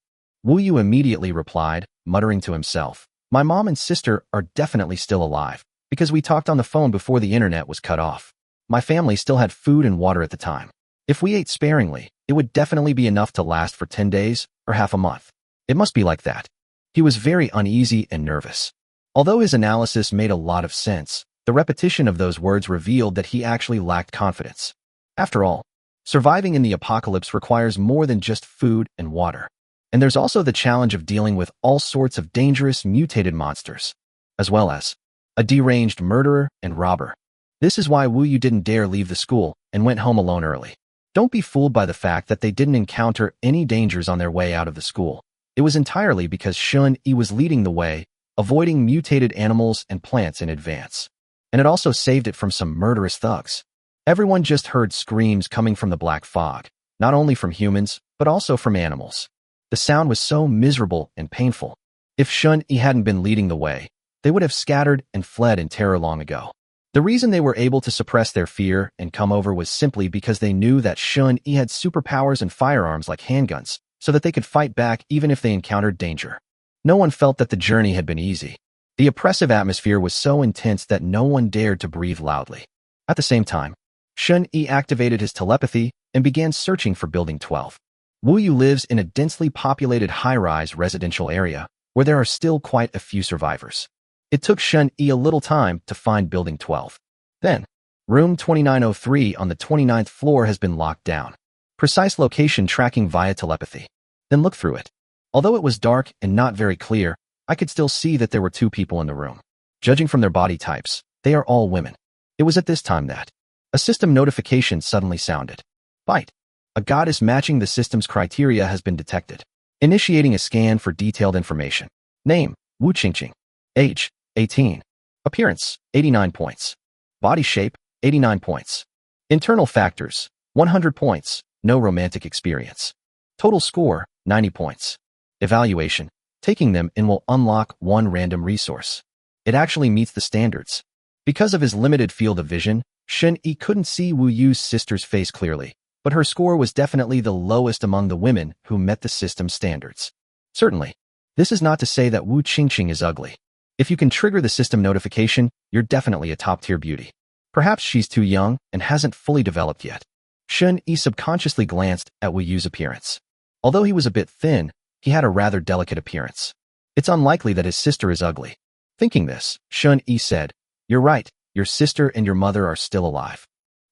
Wu Yu immediately replied, muttering to himself, My mom and sister are definitely still alive, because we talked on the phone before the internet was cut off. My family still had food and water at the time. If we ate sparingly, it would definitely be enough to last for 10 days or half a month. It must be like that. He was very uneasy and nervous. Although his analysis made a lot of sense, the repetition of those words revealed that he actually lacked confidence. After all, surviving in the apocalypse requires more than just food and water. And there's also the challenge of dealing with all sorts of dangerous mutated monsters, as well as a deranged murderer and robber. This is why Wu Yu didn't dare leave the school and went home alone early. Don't be fooled by the fact that they didn't encounter any dangers on their way out of the school. It was entirely because Shun-Yi was leading the way, avoiding mutated animals and plants in advance. And it also saved it from some murderous thugs. Everyone just heard screams coming from the black fog, not only from humans, but also from animals. The sound was so miserable and painful. If Shun-Yi hadn't been leading the way, they would have scattered and fled in terror long ago. The reason they were able to suppress their fear and come over was simply because they knew that Shun-Yi had superpowers and firearms like handguns, so that they could fight back even if they encountered danger. No one felt that the journey had been easy. The oppressive atmosphere was so intense that no one dared to breathe loudly. At the same time, Shun-Yi activated his telepathy and began searching for Building 12. Wu Yu lives in a densely populated high-rise residential area where there are still quite a few survivors. It took Shun-Yi a little time to find Building 12. Then, room 2903 on the 29th floor has been locked down. Precise location tracking via telepathy. Then look through it. Although it was dark and not very clear, I could still see that there were two people in the room. Judging from their body types, they are all women. It was at this time that a system notification suddenly sounded. Bite. A goddess matching the system's criteria has been detected. Initiating a scan for detailed information. Name, Wu Qingqing. Age, 18. Appearance, 89 points. Body shape, 89 points. Internal factors, 100 points, no romantic experience. Total score, 90 points. Evaluation, taking them in will unlock one random resource. It actually meets the standards. Because of his limited field of vision, Shun-Yi couldn't see Wu Yu's sister's face clearly, but her score was definitely the lowest among the women who met the system's standards. Certainly, this is not to say that Wu Qingqing is ugly. If you can trigger the system notification, you're definitely a top-tier beauty. Perhaps she's too young and hasn't fully developed yet. Shun-Yi subconsciously glanced at Wu Yu's appearance. Although he was a bit thin, he had a rather delicate appearance. It's unlikely that his sister is ugly. Thinking this, Shun-Yi said, You're right, your sister and your mother are still alive.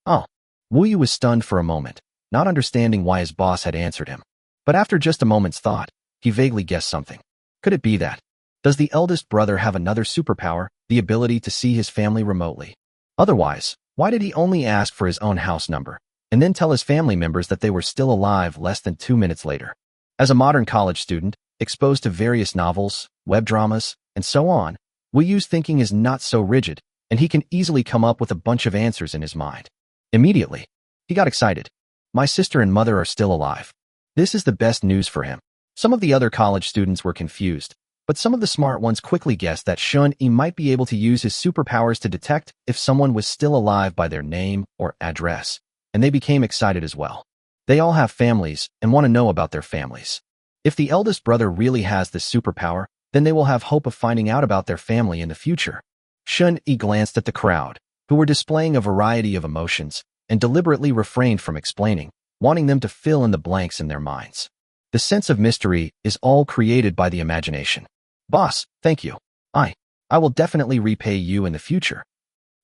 Oh. Wu Yu was stunned for a moment, not understanding why his boss had answered him. But after just a moment's thought, he vaguely guessed something. Could it be that? Does the eldest brother have another superpower, the ability to see his family remotely? Otherwise, why did he only ask for his own house number, and then tell his family members that they were still alive less than 2 minutes later? As a modern college student, exposed to various novels, web dramas, and so on, Wu Yu's thinking is not so rigid. and he can easily come up with a bunch of answers in his mind. Immediately, he got excited. My sister and mother are still alive. This is the best news for him. Some of the other college students were confused, but some of the smart ones quickly guessed that Shun-Yi might be able to use his superpowers to detect if someone was still alive by their name or address, and they became excited as well. They all have families and want to know about their families. If the eldest brother really has this superpower, then they will have hope of finding out about their family in the future. Shun-Yi glanced at the crowd, who were displaying a variety of emotions, and deliberately refrained from explaining, wanting them to fill in the blanks in their minds. The sense of mystery is all created by the imagination. Boss, thank you. I will definitely repay you in the future.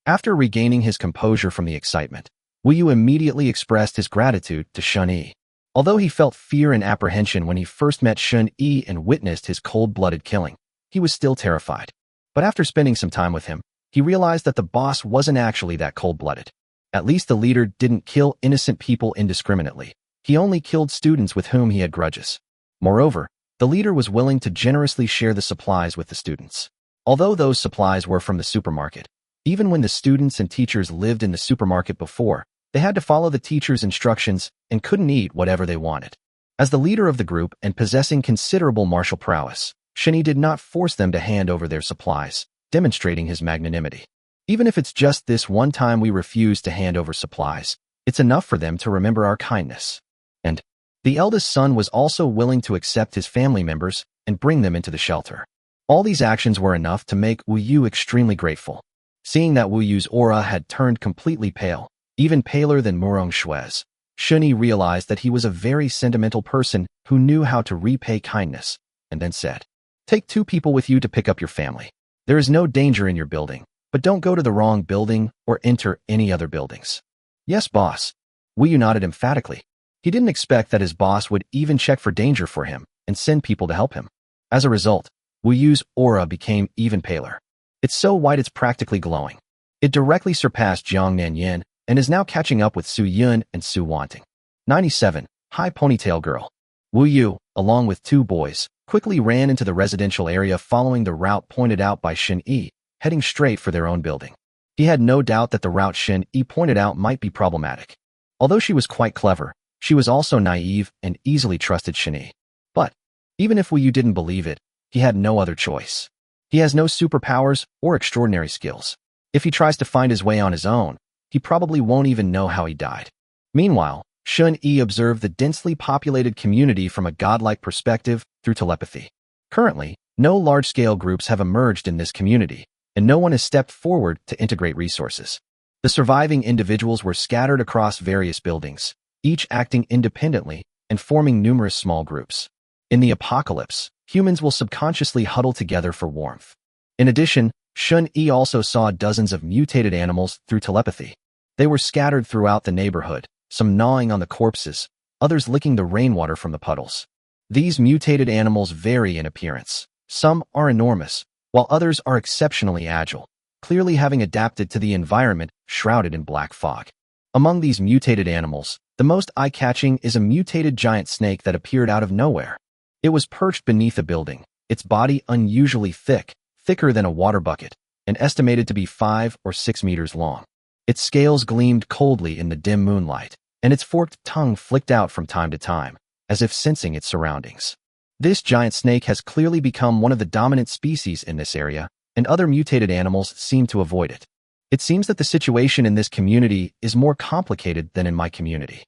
After regaining his composure from the excitement, Wu Yu immediately expressed his gratitude to Shun-Yi. Although he felt fear and apprehension when he first met Shun-Yi and witnessed his cold-blooded killing, he was still terrified. But after spending some time with him, he realized that the boss wasn't actually that cold-blooded. At least the leader didn't kill innocent people indiscriminately. He only killed students with whom he had grudges. Moreover, the leader was willing to generously share the supplies with the students. Although those supplies were from the supermarket, even when the students and teachers lived in the supermarket before, they had to follow the teacher's instructions and couldn't eat whatever they wanted. As the leader of the group and possessing considerable martial prowess, Shun-Yi did not force them to hand over their supplies, demonstrating his magnanimity. Even if it's just this one time we refuse to hand over supplies, it's enough for them to remember our kindness. And the eldest son was also willing to accept his family members and bring them into the shelter. All these actions were enough to make Wu Yu extremely grateful. Seeing that Wu Yu's aura had turned completely pale, even paler than Murong Shue's, Shun-Yi realized that he was a very sentimental person who knew how to repay kindness, and then said, "Take 2 people with you to pick up your family. There is no danger in your building, but don't go to the wrong building or enter any other buildings." "Yes, boss." Wu Yu nodded emphatically. He didn't expect that his boss would even check for danger for him and send people to help him. As a result, Wu Yu's aura became even paler. It's so white it's practically glowing. It directly surpassed Jiang Nanyan and is now catching up with Su Yun and Su Wanting. 97. High Ponytail Girl. Wu Yu, along with 2 boys, quickly ran into the residential area following the route pointed out by Shun-Yi, heading straight for their own building. He had no doubt that the route Shun-Yi pointed out might be problematic. Although she was quite clever, she was also naive and easily trusted Shun-Yi. But even if Wu Yu didn't believe it, he had no other choice. He has no superpowers or extraordinary skills. If he tries to find his way on his own, he probably won't even know how he died. Meanwhile, Shun-Yi observed the densely populated community from a godlike perspective through telepathy. Currently, no large-scale groups have emerged in this community, and no one has stepped forward to integrate resources. The surviving individuals were scattered across various buildings, each acting independently and forming numerous small groups. In the apocalypse, humans will subconsciously huddle together for warmth. In addition, Shun-Yi also saw dozens of mutated animals through telepathy. They were scattered throughout the neighborhood, some gnawing on the corpses, others licking the rainwater from the puddles. These mutated animals vary in appearance. Some are enormous, while others are exceptionally agile, clearly having adapted to the environment shrouded in black fog. Among these mutated animals, the most eye-catching is a mutated giant snake that appeared out of nowhere. It was perched beneath a building, its body unusually thicker than a water bucket, and estimated to be 5 or 6 meters long. Its scales gleamed coldly in the dim moonlight, and its forked tongue flicked out from time to time, as if sensing its surroundings. This giant snake has clearly become one of the dominant species in this area, and other mutated animals seem to avoid it. It seems that the situation in this community is more complicated than in my community.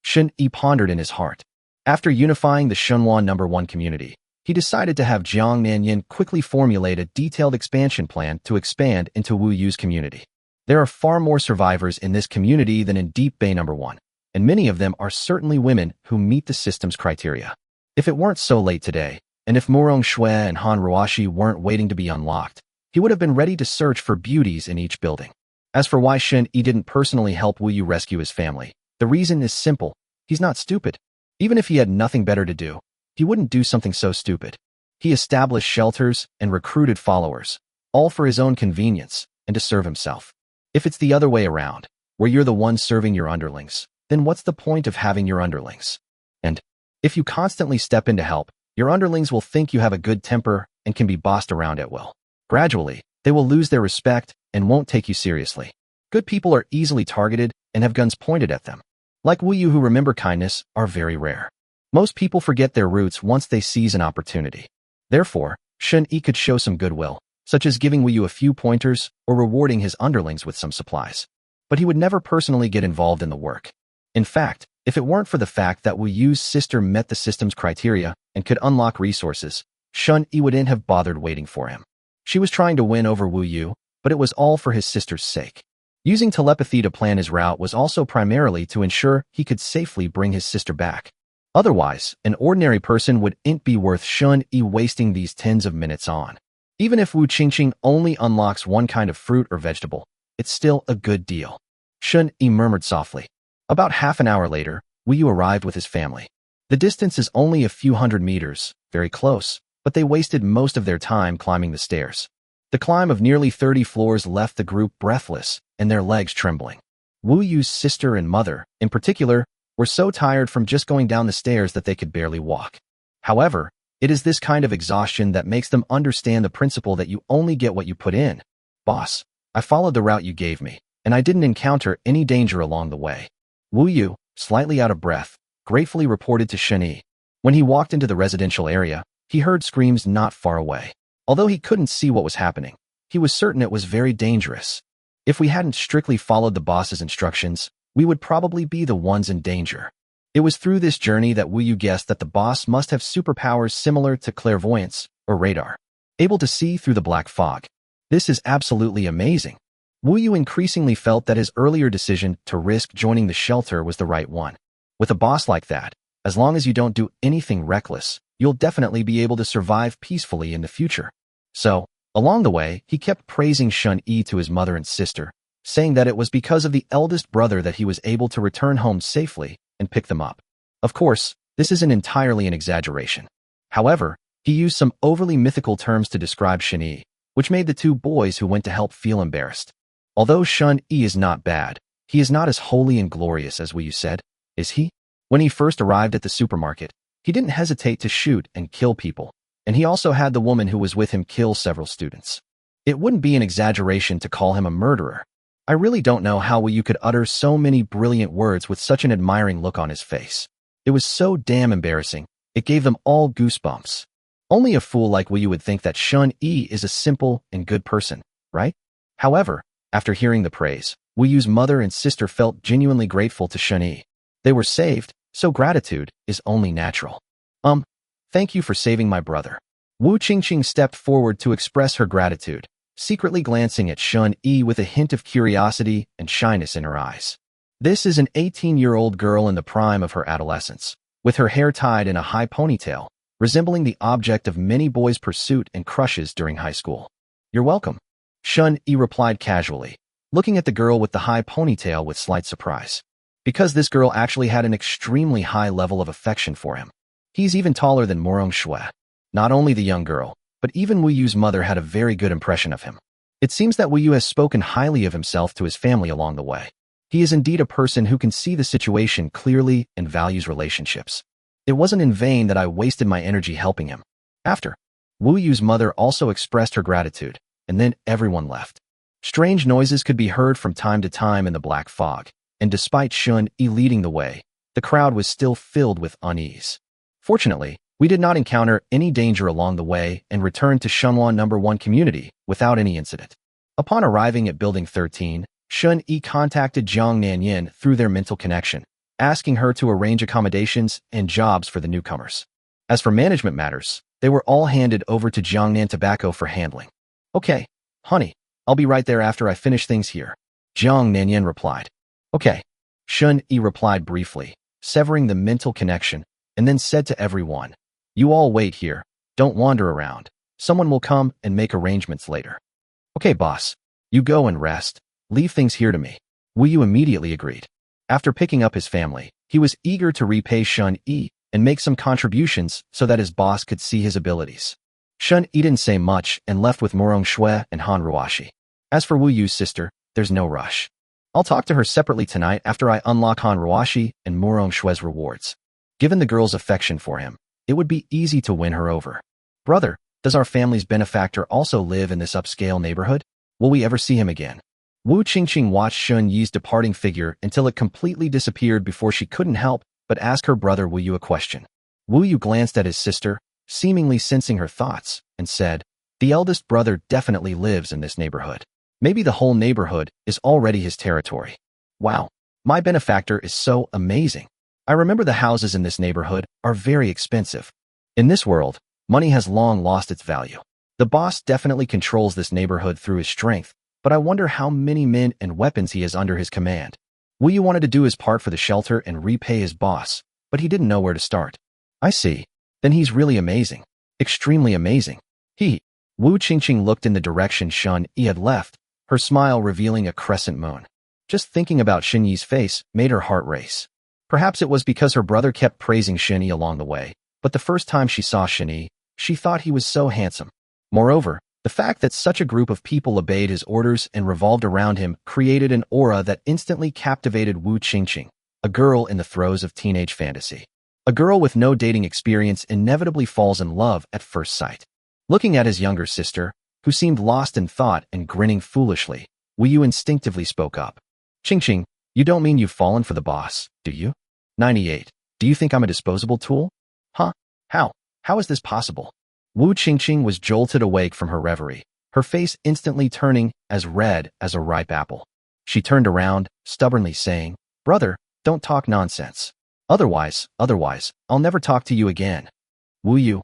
Shun-Yi pondered in his heart. After unifying the Shunhua No. 1 community, he decided to have Jiang Nanyan quickly formulate a detailed expansion plan to expand into Wu Yu's community. There are far more survivors in this community than in Deep Bay No. 1, and many of them are certainly women who meet the system's criteria. If it weren't so late today, and if Murong Shui and Han Ruashi weren't waiting to be unlocked, he would have been ready to search for beauties in each building. As for why Shun-Yi didn't personally help Wu Yu rescue his family, the reason is simple. He's not stupid. Even if he had nothing better to do, he wouldn't do something so stupid. He established shelters and recruited followers, all for his own convenience and to serve himself. If it's the other way around, where you're the one serving your underlings, then what's the point of having your underlings? And if you constantly step in to help, your underlings will think you have a good temper and can be bossed around at will. Gradually, They will lose their respect and won't take you seriously. Good people are easily targeted and have guns pointed at them. Like Wu Yu, who remember kindness, are very rare. Most people forget their roots once they seize an opportunity. Therefore, Shun Yi could show some goodwill, such as giving Wu Yu a few pointers or rewarding his underlings with some supplies. But he would never personally get involved in the work. In fact, if it weren't for the fact that Wu Yu's sister met the system's criteria and could unlock resources, Shun Yi wouldn't have bothered waiting for him. She was trying to win over Wu Yu, but it was all for his sister's sake. Using telepathy to plan his route was also primarily to ensure he could safely bring his sister back. Otherwise, an ordinary person wouldn't be worth Shun Yi wasting these tens of minutes on. Even if Wu Qingqing only unlocks one kind of fruit or vegetable, it's still a good deal. Shun Yi murmured softly. About half an hour later, Wu Yu arrived with his family. The distance is only a few hundred meters, very close, but they wasted most of their time climbing the stairs. The climb of nearly 30 floors left the group breathless and their legs trembling. Wu Yu's sister and mother, in particular, were so tired from just going down the stairs that they could barely walk. However, it is this kind of exhaustion that makes them understand the principle that you only get what you put in. Boss, I followed the route you gave me, and I didn't encounter any danger along the way. Wu Yu, slightly out of breath, gratefully reported to Shun Yi. When he walked into the residential area, he heard screams not far away. Although he couldn't see what was happening, he was certain it was very dangerous. If we hadn't strictly followed the boss's instructions, we would probably be the ones in danger. It was through this journey that Wu Yu guessed that the boss must have superpowers similar to clairvoyance or radar, able to see through the black fog. This is absolutely amazing. Wu Yu increasingly felt that his earlier decision to risk joining the shelter was the right one. With a boss like that, as long as you don't do anything reckless, you'll definitely be able to survive peacefully in the future. So, along the way, he kept praising Shun Yi to his mother and sister, saying that it was because of the eldest brother that he was able to return home safely and pick them up. Of course, this isn't entirely an exaggeration. However, he used some overly mythical terms to describe Shun Yi, which made the two boys who went to help feel embarrassed. Although Shun Yi is not bad, he is not as holy and glorious as Wu Yu said, is he? When he first arrived at the supermarket, he didn't hesitate to shoot and kill people, and he also had the woman who was with him kill several students. It wouldn't be an exaggeration to call him a murderer. I really don't know how Wu Yu could utter so many brilliant words with such an admiring look on his face. It was so damn embarrassing, it gave them all goosebumps. Only a fool like Wu Yu would think that Shun Yi is a simple and good person, right? However, after hearing the praise, Wu Yu's mother and sister felt genuinely grateful to Shun Yi. They were saved, so gratitude is only natural. Thank you for saving my brother. Wu Qingqing stepped forward to express her gratitude, secretly glancing at Shun Yi with a hint of curiosity and shyness in her eyes. This is an 18-year-old girl in the prime of her adolescence, with her hair tied in a high ponytail, resembling the object of many boys' pursuit and crushes during high school. You're welcome. Shun Yi replied casually, looking at the girl with the high ponytail with slight surprise. Because this girl actually had an extremely high level of affection for him. He's even taller than Morong Shui. Not only the young girl, but even Wu Yu's mother had a very good impression of him. It seems that Wu Yu has spoken highly of himself to his family along the way. He is indeed a person who can see the situation clearly and values relationships. It wasn't in vain that I wasted my energy helping him. After, Wu Yu's mother also expressed her gratitude, and then everyone left. Strange noises could be heard from time to time in the black fog, and despite Shun Yi leading the way, the crowd was still filled with unease. Fortunately, we did not encounter any danger along the way and returned to Shunwan No. 1 community without any incident. Upon arriving at Building 13, Shun Yi contacted Jiang Nanyin through their mental connection, asking her to arrange accommodations and jobs for the newcomers. As for management matters, they were all handed over to Jiangnan Tobacco for handling. Okay, honey, I'll be right there after I finish things here. Jiang Nanyin replied. Okay. Shun Yi replied briefly, severing the mental connection, and then said to everyone, you all wait here, don't wander around. Someone will come and make arrangements later. Okay, boss. You go and rest. Leave things here to me. Wu Yu immediately agreed. After picking up his family, he was eager to repay Shun Yi and make some contributions so that his boss could see his abilities. Shun Yi didn't say much and left with Morong Shui and Han Ruashi. As for Wu Yu's sister, there's no rush. I'll talk to her separately tonight after I unlock Han Ruashi and Morong Shui's rewards. Given the girl's affection for him, it would be easy to win her over. Brother, Does our family's benefactor also live in this upscale neighborhood? Will we ever see him again? Wu Qingqing watched Shun Yi's departing figure until it completely disappeared before she couldn't help but ask her brother Wu Yu a question. Wu Yu glanced at his sister, seemingly sensing her thoughts, and said, "The eldest brother definitely lives in this neighborhood. Maybe the whole neighborhood is already his territory. Wow, my benefactor is so amazing. I remember the houses in this neighborhood are very expensive. In this world, money has long lost its value. The boss definitely controls this neighborhood through his strength, but I wonder how many men and weapons he has under his command." Wu Yu wanted to do his part for the shelter and repay his boss, but he didn't know where to start. "I see. Then he's really amazing. Extremely amazing." Wu Qingqing looked in the direction Shun Yi had left, her smile revealing a crescent moon. Just thinking about Shin Yi's face made her heart race. Perhaps it was because her brother kept praising Shin Yi along the way, but the first time she saw Shin Yi, she thought he was so handsome. Moreover, the fact that such a group of people obeyed his orders and revolved around him created an aura that instantly captivated Wu Qingqing, a girl in the throes of teenage fantasy. A girl with no dating experience inevitably falls in love at first sight. Looking at his younger sister, who seemed lost in thought and grinning foolishly, Wu Yu instinctively spoke up. "Qingqing, you don't mean you've fallen for the boss, do you? 98. Do you think I'm a disposable tool? Huh? How? How is this possible?" Wu Qingqing was jolted awake from her reverie, her face instantly turning as red as a ripe apple. She turned around, stubbornly saying, "Brother, don't talk nonsense. Otherwise, I'll never talk to you again." Wu Yu.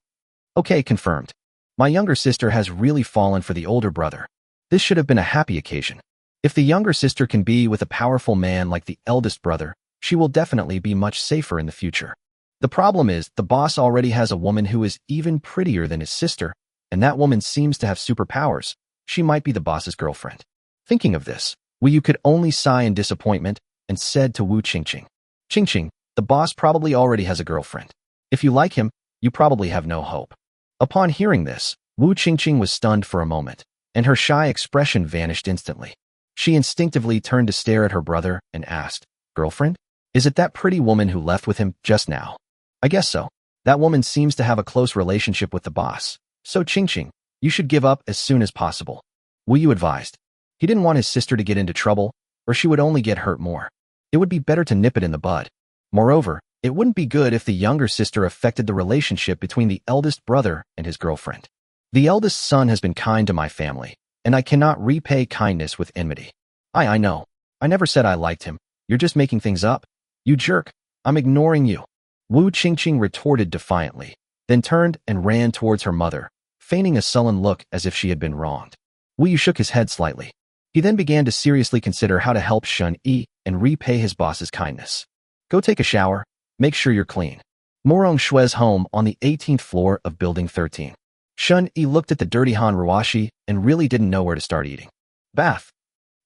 "Okay, confirmed. My younger sister has really fallen for the older brother. This should have been a happy occasion. If the younger sister can be with a powerful man like the eldest brother, she will definitely be much safer in the future. The problem is, the boss already has a woman who is even prettier than his sister, and that woman seems to have superpowers. She might be the boss's girlfriend." Thinking of this, Wu Yu could only sigh in disappointment and said to Wu Qingqing, "Qingqing, the boss probably already has a girlfriend. If you like him, you probably have no hope." Upon hearing this, Wu Qingqing was stunned for a moment, and her shy expression vanished instantly. She instinctively turned to stare at her brother and asked, "Girlfriend? Is it that pretty woman who left with him just now?" "I guess so. That woman seems to have a close relationship with the boss. So Qingqing, you should give up as soon as possible," Wu Yu advised. He didn't want his sister to get into trouble, or she would only get hurt more. It would be better to nip it in the bud. Moreover, it wouldn't be good if the younger sister affected the relationship between the eldest brother and his girlfriend. "The eldest son has been kind to my family, and I cannot repay kindness with enmity." I know. I never said I liked him. You're just making things up. You jerk. I'm ignoring you," Wu Qingqing retorted defiantly, then turned and ran towards her mother, feigning a sullen look as if she had been wronged. Wu Yu shook his head slightly. He then began to seriously consider how to help Shun Yi and repay his boss's kindness. "Go take a shower. Make sure you're clean." Morong Shue's home on the 18th floor of Building 13. Shun Yi looked at the dirty Han Ruashi and really didn't know where to start eating. Bath.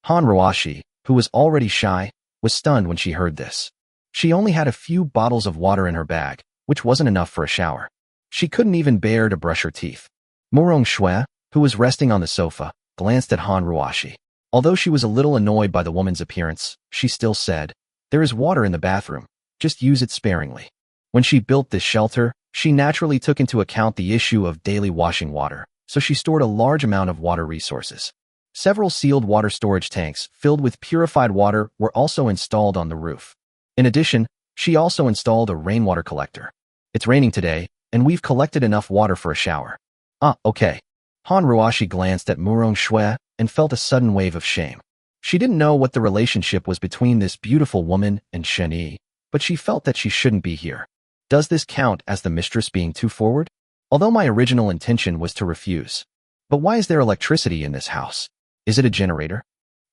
Han Ruashi, who was already shy, was stunned when she heard this. She only had a few bottles of water in her bag, which wasn't enough for a shower. She couldn't even bear to brush her teeth. Morong Shue, who was resting on the sofa, glanced at Han Ruashi. Although she was a little annoyed by the woman's appearance, she still said, "There is water in the bathroom. Just use it sparingly." When she built this shelter, she naturally took into account the issue of daily washing water, so she stored a large amount of water resources. Several sealed water storage tanks filled with purified water were also installed on the roof. In addition, she also installed a rainwater collector. "It's raining today, and we've collected enough water for a shower." "Ah, okay." Han Ruashi glanced at Murong Shue and felt a sudden wave of shame. She didn't know what the relationship was between this beautiful woman and Shen Yi, but she felt that she shouldn't be here. Does this count as the mistress being too forward? Although my original intention was to refuse. But why is there electricity in this house? Is it a generator?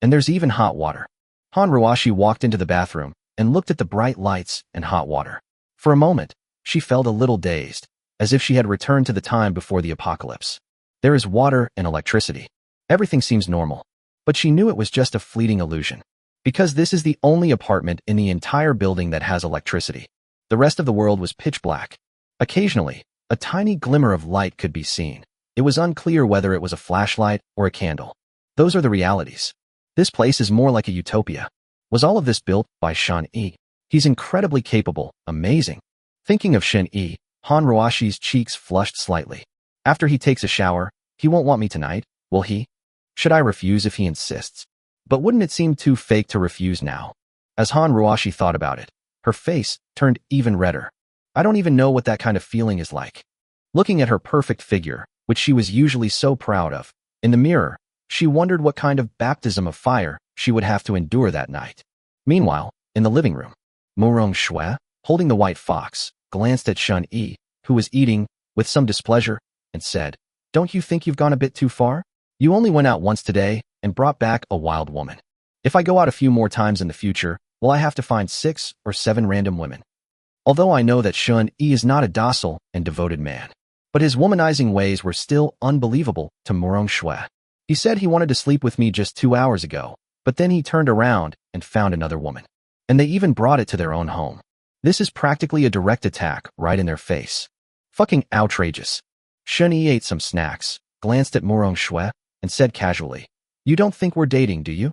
And there's even hot water. Han Ruashi walked into the bathroom and looked at the bright lights and hot water. For a moment, she felt a little dazed, as if she had returned to the time before the apocalypse. There is water and electricity. Everything seems normal. But she knew it was just a fleeting illusion. Because this is the only apartment in the entire building that has electricity. The rest of the world was pitch black. Occasionally, a tiny glimmer of light could be seen. It was unclear whether it was a flashlight or a candle. Those are the realities. This place is more like a utopia. Was all of this built by Shen Yi? He's incredibly capable, amazing. Thinking of Shen Yi, Han Ruashi's cheeks flushed slightly. After he takes a shower, he won't want me tonight, will he? Should I refuse if he insists? But wouldn't it seem too fake to refuse now? As Han Ruashi thought about it, her face turned even redder. I don't even know what that kind of feeling is like. Looking at her perfect figure, which she was usually so proud of, in the mirror, she wondered what kind of baptism of fire she would have to endure that night. Meanwhile, in the living room, Murong Shui, holding the white fox, glanced at Shun Yi, who was eating, with some displeasure, and said, "Don't you think you've gone a bit too far? You only went out once today and brought back a wild woman. If I go out a few more times in the future, will I have to find 6 or 7 random women?" Although I know that Shun Yi is not a docile and devoted man, but his womanizing ways were still unbelievable to Murong Shui. He said he wanted to sleep with me just 2 hours ago, but then he turned around and found another woman. And they even brought it to their own home. This is practically a direct attack right in their face. Fucking outrageous. Shun Yi ate some snacks, glanced at Murong Shui, and said casually, "You don't think we're dating, do you?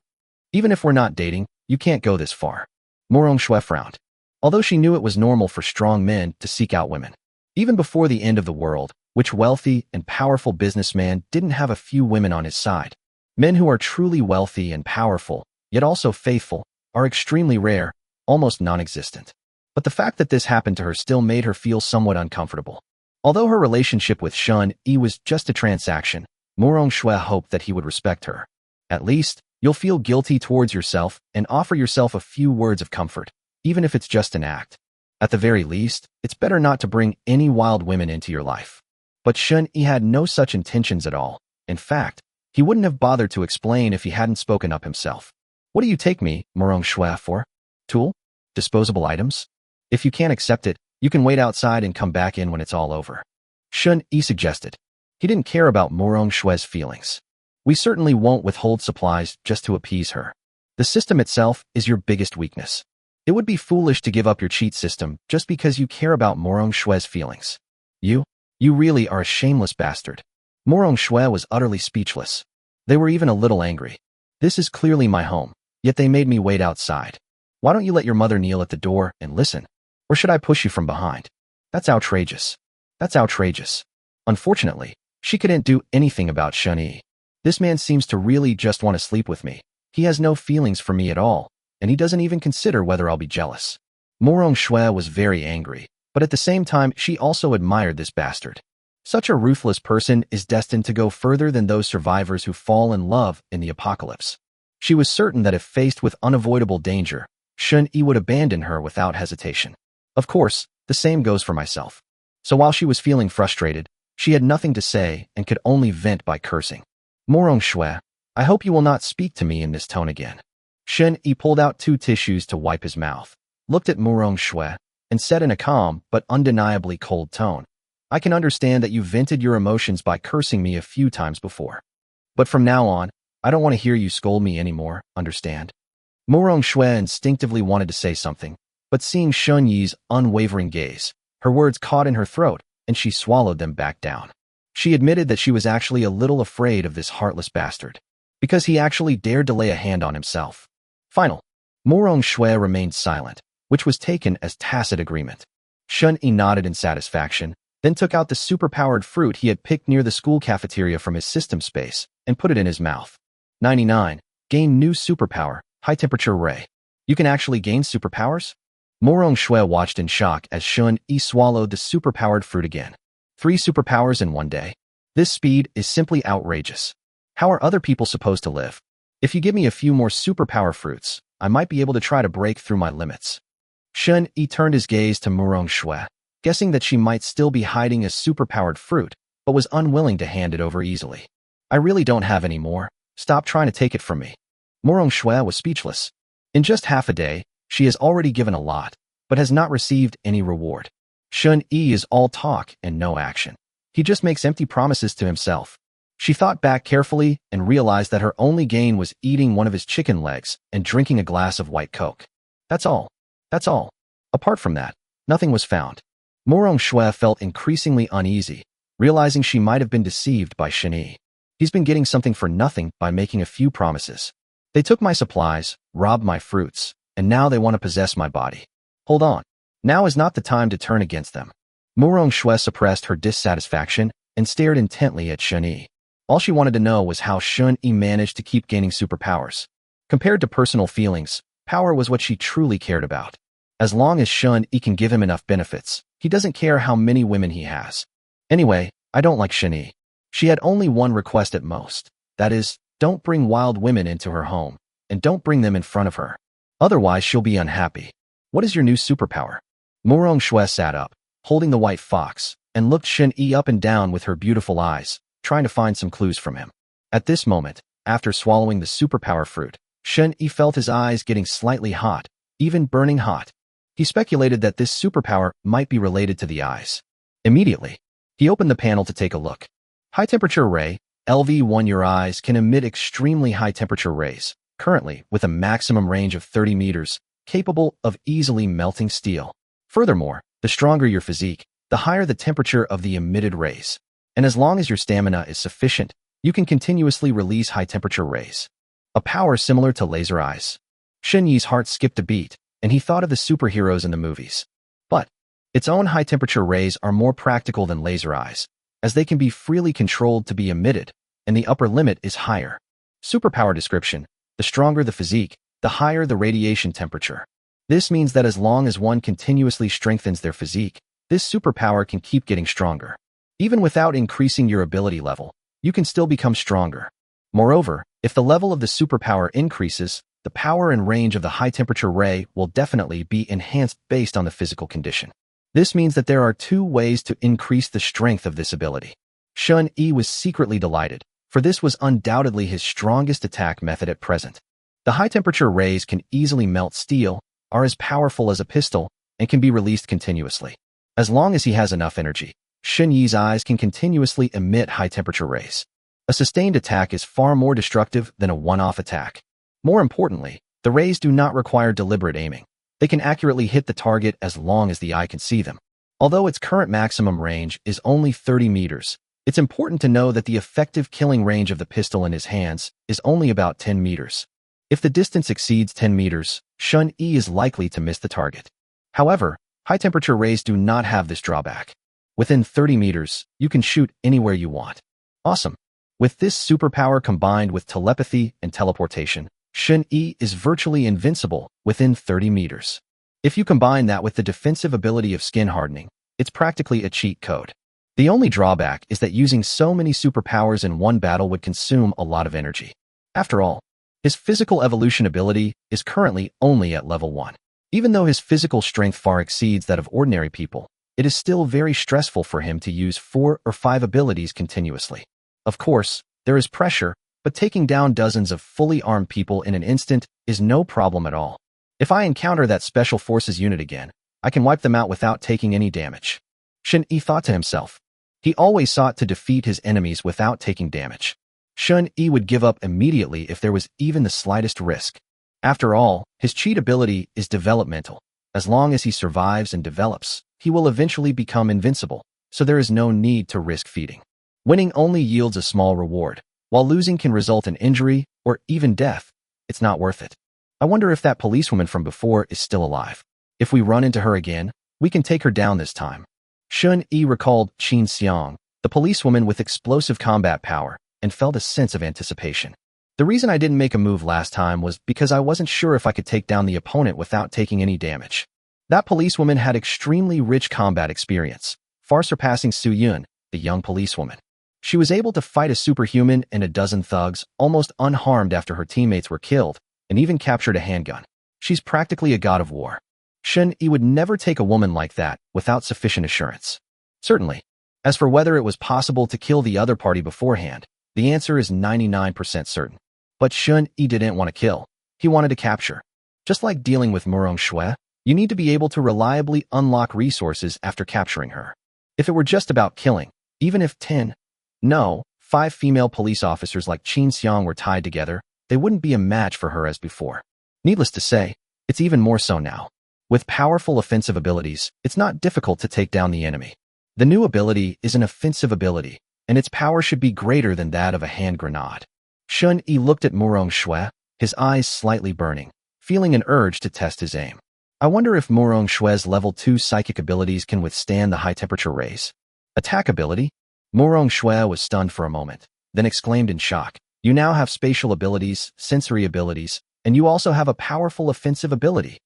Even if we're not dating, you can't go this far." Murong Shui frowned. Although she knew it was normal for strong men to seek out women. Even before the end of the world, which wealthy and powerful businessman didn't have a few women on his side? Men who are truly wealthy and powerful, yet also faithful, are extremely rare, almost non-existent. But the fact that this happened to her still made her feel somewhat uncomfortable. Although her relationship with Shun Yi was just a transaction, Murong Shui hoped that he would respect her. At least, you'll feel guilty towards yourself and offer yourself a few words of comfort, even if it's just an act. At the very least, it's better not to bring any wild women into your life. But Shun Yi had no such intentions at all. In fact, he wouldn't have bothered to explain if he hadn't spoken up himself. "What do you take me, Murong Shui, for? Tool? Disposable items? If you can't accept it, you can wait outside and come back in when it's all over," Shun Yi suggested. He didn't care about Murong Shui's feelings. "We certainly won't withhold supplies just to appease her. The system itself is your biggest weakness. It would be foolish to give up your cheat system just because you care about Murong Shui's feelings. You really are a shameless bastard." Murong Shui was utterly speechless. They were even a little angry. "This is clearly my home, yet they made me wait outside. Why don't you let your mother kneel at the door and listen? Or should I push you from behind? That's outrageous. That's outrageous." Unfortunately, she couldn't do anything about Shun Yi. This man seems to really just want to sleep with me. He has no feelings for me at all, and he doesn't even consider whether I'll be jealous. Murong Shui was very angry, but at the same time she also admired this bastard. Such a ruthless person is destined to go further than those survivors who fall in love in the apocalypse. She was certain that if faced with unavoidable danger, Shun Yi would abandon her without hesitation. Of course, the same goes for myself. So while she was feeling frustrated, she had nothing to say and could only vent by cursing. "Murong Shui, I hope you will not speak to me in this tone again." Shun Yi pulled out 2 tissues to wipe his mouth, looked at Murong Shui, and said in a calm but undeniably cold tone, "I can understand that you vented your emotions by cursing me a few times before. But from now on, I don't want to hear you scold me anymore, understand?" Murong Shui instinctively wanted to say something, but seeing Shun Yi's unwavering gaze, her words caught in her throat, and she swallowed them back down. She admitted that she was actually a little afraid of this heartless bastard, because he actually dared to lay a hand on himself. Final. Murong Shui remained silent, which was taken as tacit agreement. Shun Yi nodded in satisfaction, then took out the superpowered fruit he had picked near the school cafeteria from his system space and put it in his mouth. 99. Gain new superpower, high-temperature ray. You can actually gain superpowers? Murong Shui watched in shock as Shun Yi swallowed the superpowered fruit again. 3 superpowers in one day? This speed is simply outrageous. How are other people supposed to live? If you give me a few more superpower fruits, I might be able to try to break through my limits. Shun Yi turned his gaze to Murong Shui, guessing that she might still be hiding a superpowered fruit, but was unwilling to hand it over easily. "I really don't have any more. Stop trying to take it from me." Murong Shui was speechless. In just half a day, she has already given a lot, but has not received any reward. Shun Yi is all talk and no action. He just makes empty promises to himself. She thought back carefully and realized that her only gain was eating one of his chicken legs and drinking a glass of white Coke. That's all. That's all. Apart from that, nothing was found. Murong Shui felt increasingly uneasy, realizing she might have been deceived by Shun Yi. He's been getting something for nothing by making a few promises. They took my supplies, robbed my fruits, and now they want to possess my body. Hold on. Now is not the time to turn against them. Murong Shui suppressed her dissatisfaction and stared intently at Shun Yi. All she wanted to know was how Shun Yi managed to keep gaining superpowers. Compared to personal feelings, power was what she truly cared about. As long as Shun Yi can give him enough benefits, he doesn't care how many women he has. Anyway, I don't like Shun Yi. She had only one request at most. That is, don't bring wild women into her home, and don't bring them in front of her. Otherwise, she'll be unhappy. What is your new superpower? Murong Shui sat up, holding the white fox, and looked Shun Yi up and down with her beautiful eyes, trying to find some clues from him. At this moment, after swallowing the superpower fruit, Shun Yi felt his eyes getting slightly hot, even burning hot. He speculated that this superpower might be related to the eyes. Immediately, he opened the panel to take a look. High-temperature ray, LV1. Your eyes can emit extremely high-temperature rays, currently with a maximum range of 30 meters, capable of easily melting steel. Furthermore, the stronger your physique, the higher the temperature of the emitted rays. And as long as your stamina is sufficient, you can continuously release high-temperature rays. A power similar to laser eyes. Shun Yi's heart skipped a beat, and he thought of the superheroes in the movies. But its own high-temperature rays are more practical than laser eyes, as they can be freely controlled to be emitted, and the upper limit is higher. Superpower description: the stronger the physique, the higher the radiation temperature. This means that as long as one continuously strengthens their physique, this superpower can keep getting stronger. Even without increasing your ability level, you can still become stronger. Moreover, if the level of the superpower increases, the power and range of the high-temperature ray will definitely be enhanced based on the physical condition. This means that there are two ways to increase the strength of this ability. Shun Yi was secretly delighted, for this was undoubtedly his strongest attack method at present. The high-temperature rays can easily melt steel, are as powerful as a pistol, and can be released continuously. As long as he has enough energy, Shun Yi's eyes can continuously emit high-temperature rays. A sustained attack is far more destructive than a one-off attack. More importantly, the rays do not require deliberate aiming. They can accurately hit the target as long as the eye can see them. Although its current maximum range is only 30 meters, it's important to know that the effective killing range of the pistol in his hands is only about 10 meters. If the distance exceeds 10 meters, Shun Yi is likely to miss the target. However, high-temperature rays do not have this drawback. Within 30 meters, you can shoot anywhere you want. Awesome. With this superpower combined with telepathy and teleportation, Shun Yi is virtually invincible within 30 meters. If you combine that with the defensive ability of skin hardening, it's practically a cheat code. The only drawback is that using so many superpowers in one battle would consume a lot of energy. After all, his physical evolution ability is currently only at level 1. Even though his physical strength far exceeds that of ordinary people, it is still very stressful for him to use 4 or 5 abilities continuously. Of course, there is pressure, but taking down dozens of fully armed people in an instant is no problem at all. If I encounter that special forces unit again, I can wipe them out without taking any damage. Shun Yi thought to himself. He always sought to defeat his enemies without taking damage. Shun Yi would give up immediately if there was even the slightest risk. After all, his cheat ability is developmental. As long as he survives and develops, he will eventually become invincible, so there is no need to risk feeding. Winning only yields a small reward, while losing can result in injury or even death. It's not worth it. I wonder if that policewoman from before is still alive. If we run into her again, we can take her down this time. Shun Yi recalled Qin Xiang, the policewoman with explosive combat power, and felt a sense of anticipation. The reason I didn't make a move last time was because I wasn't sure if I could take down the opponent without taking any damage. That policewoman had extremely rich combat experience, far surpassing Su Yun, the young policewoman. She was able to fight a superhuman and a dozen thugs almost unharmed after her teammates were killed, and even captured a handgun. She's practically a god of war. Shun Yi would never take a woman like that without sufficient assurance. Certainly. As for whether it was possible to kill the other party beforehand, the answer is 99% certain. But Shun Yi didn't want to kill. He wanted to capture. Just like dealing with Murong Shui, you need to be able to reliably unlock resources after capturing her. If it were just about killing, even if 5 female police officers like Qin Xiang were tied together, they wouldn't be a match for her as before. Needless to say, it's even more so now. With powerful offensive abilities, it's not difficult to take down the enemy. The new ability is an offensive ability, and its power should be greater than that of a hand grenade. Shun Yi looked at Murong Shui, his eyes slightly burning, feeling an urge to test his aim. I wonder if Murong Shui's level 2 psychic abilities can withstand the high-temperature rays. Attack ability? Murong Shui was stunned for a moment, then exclaimed in shock, "You now have spatial abilities, sensory abilities, and you also have a powerful offensive ability.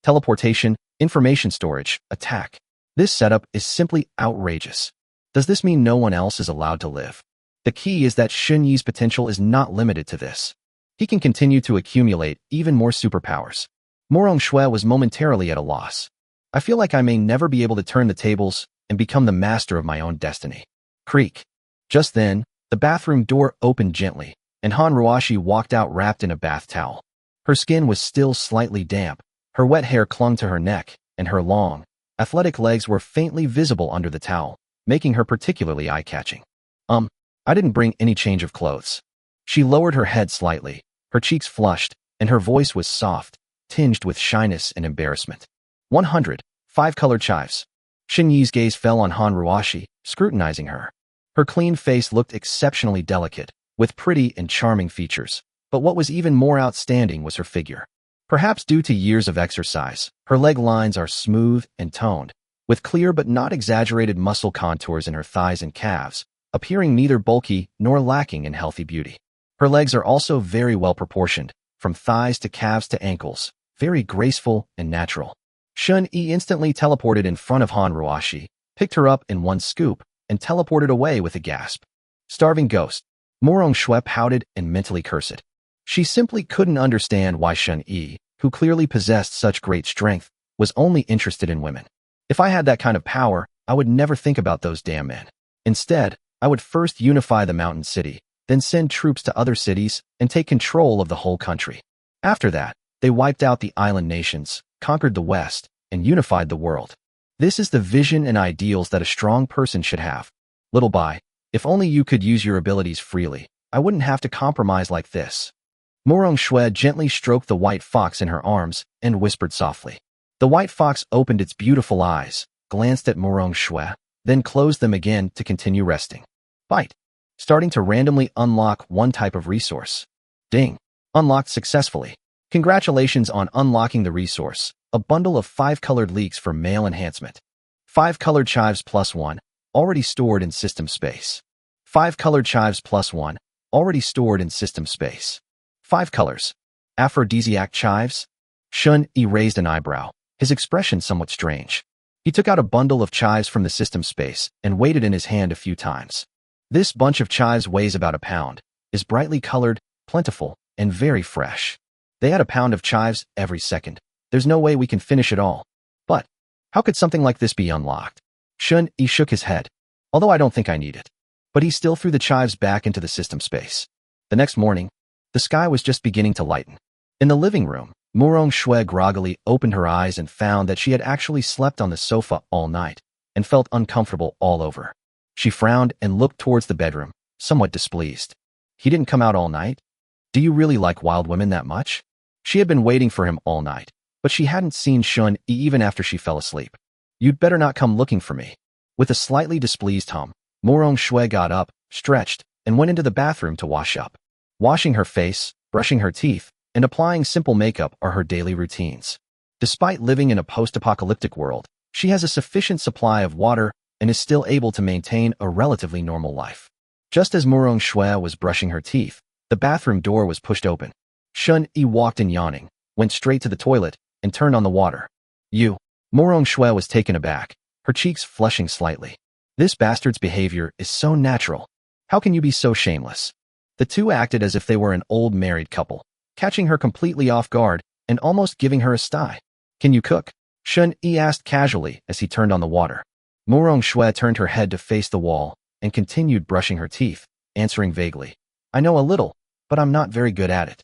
Teleportation, information storage, attack. This setup is simply outrageous. Does this mean no one else is allowed to live?" The key is that Shun Yi's potential is not limited to this. He can continue to accumulate even more superpowers. Murong Shui was momentarily at a loss. "I feel like I may never be able to turn the tables and become the master of my own destiny." Creak. Just then, the bathroom door opened gently, and Han Ruashi walked out wrapped in a bath towel. Her skin was still slightly damp, her wet hair clung to her neck, and her long, athletic legs were faintly visible under the towel, making her particularly eye-catching. I didn't bring any change of clothes." She lowered her head slightly, her cheeks flushed, and her voice was soft, tinged with shyness and embarrassment. 100. 5-color chives. Shun Yi's gaze fell on Han Ruashi, scrutinizing her. Her clean face looked exceptionally delicate, with pretty and charming features, but what was even more outstanding was her figure. Perhaps due to years of exercise, her leg lines are smooth and toned, with clear but not exaggerated muscle contours in her thighs and calves, appearing neither bulky nor lacking in healthy beauty. Her legs are also very well proportioned, from thighs to calves to ankles, very graceful and natural. Shun Yi instantly teleported in front of Han Ruashi, picked her up in one scoop, and teleported away with a gasp. Starving ghost. Murong Shui pouted and mentally cursed. She simply couldn't understand why Shun Yi, who clearly possessed such great strength, was only interested in women. "If I had that kind of power, I would never think about those damn men. Instead, I would first unify the mountain city, then send troops to other cities and take control of the whole country. After that, they wiped out the island nations, conquered the West, and unified the world. This is the vision and ideals that a strong person should have. Little Bai, if only you could use your abilities freely, I wouldn't have to compromise like this." Murong Shui gently stroked the white fox in her arms and whispered softly. The white fox opened its beautiful eyes, glanced at Murong Shui, then closed them again to continue resting. Bite. Starting to randomly unlock one type of resource. Ding. Unlocked successfully. Congratulations on unlocking the resource, a bundle of 5-colored leeks for male enhancement. 5-colored chives +1, already stored in system space. 5-colored chives +1, already stored in system space. 5 colors. Aphrodisiac chives? Shun Yi raised an eyebrow, his expression somewhat strange. He took out a bundle of chives from the system space and weighed it in his hand a few times. This bunch of chives weighs about a pound, is brightly colored, plentiful, and very fresh. They add a pound of chives every second. There's no way we can finish it all. But how could something like this be unlocked? Shun Yi shook his head. Although I don't think I need it. But he still threw the chives back into the system space. The next morning, the sky was just beginning to lighten. In the living room, Murong Shui groggily opened her eyes and found that she had actually slept on the sofa all night and felt uncomfortable all over. She frowned and looked towards the bedroom, somewhat displeased. "He didn't come out all night? Do you really like wild women that much?" She had been waiting for him all night, but she hadn't seen Shun Yi even after she fell asleep. "You'd better not come looking for me." With a slightly displeased hum, Murong Shui got up, stretched, and went into the bathroom to wash up. Washing her face, brushing her teeth, and applying simple makeup are her daily routines. Despite living in a post-apocalyptic world, she has a sufficient supply of water and is still able to maintain a relatively normal life. Just as Murong Shui was brushing her teeth, the bathroom door was pushed open. Shun Yi walked in yawning, went straight to the toilet, and turned on the water. "You." Murong Shui was taken aback, her cheeks flushing slightly. "This bastard's behavior is so natural. How can you be so shameless?" The two acted as if they were an old married couple, catching her completely off guard and almost giving her a sty. "Can you cook?" Shun Yi asked casually as he turned on the water. Murong Shui turned her head to face the wall and continued brushing her teeth, answering vaguely. "I know a little, but I'm not very good at it.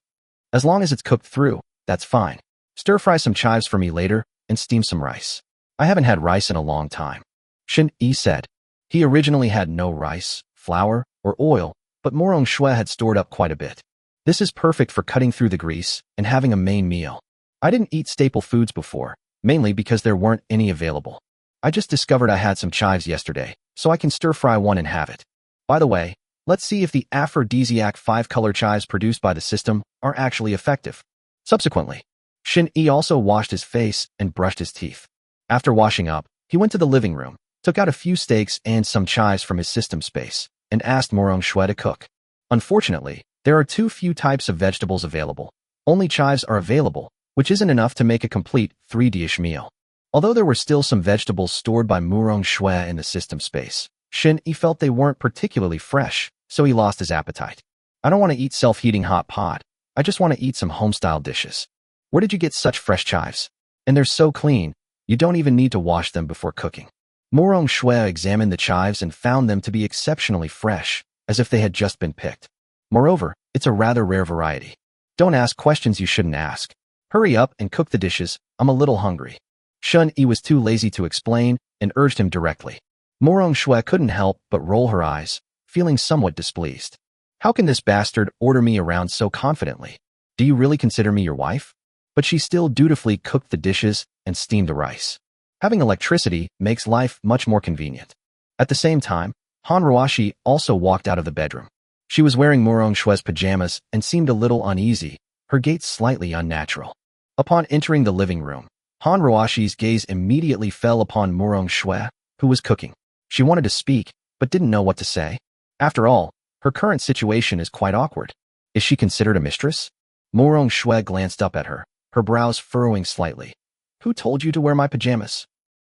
As long as it's cooked through, that's fine. Stir-fry some chives for me later and steam some rice. I haven't had rice in a long time." Shun Yi said. He originally had no rice, flour, or oil, but Murong Shui had stored up quite a bit. "This is perfect for cutting through the grease and having a main meal. I didn't eat staple foods before, mainly because there weren't any available. I just discovered I had some chives yesterday, so I can stir-fry one and have it. By the way, let's see if the aphrodisiac 5-color chives produced by the system are actually effective." Subsequently, Shun Yi also washed his face and brushed his teeth. After washing up, he went to the living room, took took out a few steaks and some chives from his system space, and asked Morong Shue to cook. Unfortunately, there are too few types of vegetables available. Only chives are available, which isn't enough to make a complete 3-dish meal. Although there were still some vegetables stored by Morong Shue in the system space, Shen-Yi felt they weren't particularly fresh, so he lost his appetite. I don't want to eat self-heating hot pot. I just want to eat some home-style dishes. Where did you get such fresh chives? And they're so clean, you don't even need to wash them before cooking. Morong Shue examined the chives and found them to be exceptionally fresh, as if they had just been picked. Moreover, it's a rather rare variety. Don't ask questions you shouldn't ask. Hurry up and cook the dishes, I'm a little hungry. Shen-Yi was too lazy to explain and urged him directly. Morong Shue couldn't help but roll her eyes, feeling somewhat displeased. How can this bastard order me around so confidently? Do you really consider me your wife? But she still dutifully cooked the dishes and steamed the rice. Having electricity makes life much more convenient. At the same time, Han Ruashi also walked out of the bedroom. She was wearing Morong Shue's pajamas and seemed a little uneasy, her gait slightly unnatural. Upon entering the living room, Han Ruashi's gaze immediately fell upon Morong Shue, who was cooking. She wanted to speak, but didn't know what to say. After all, her current situation is quite awkward. Is she considered a mistress? Morong Shue glanced up at her, her brows furrowing slightly. Who told you to wear my pajamas?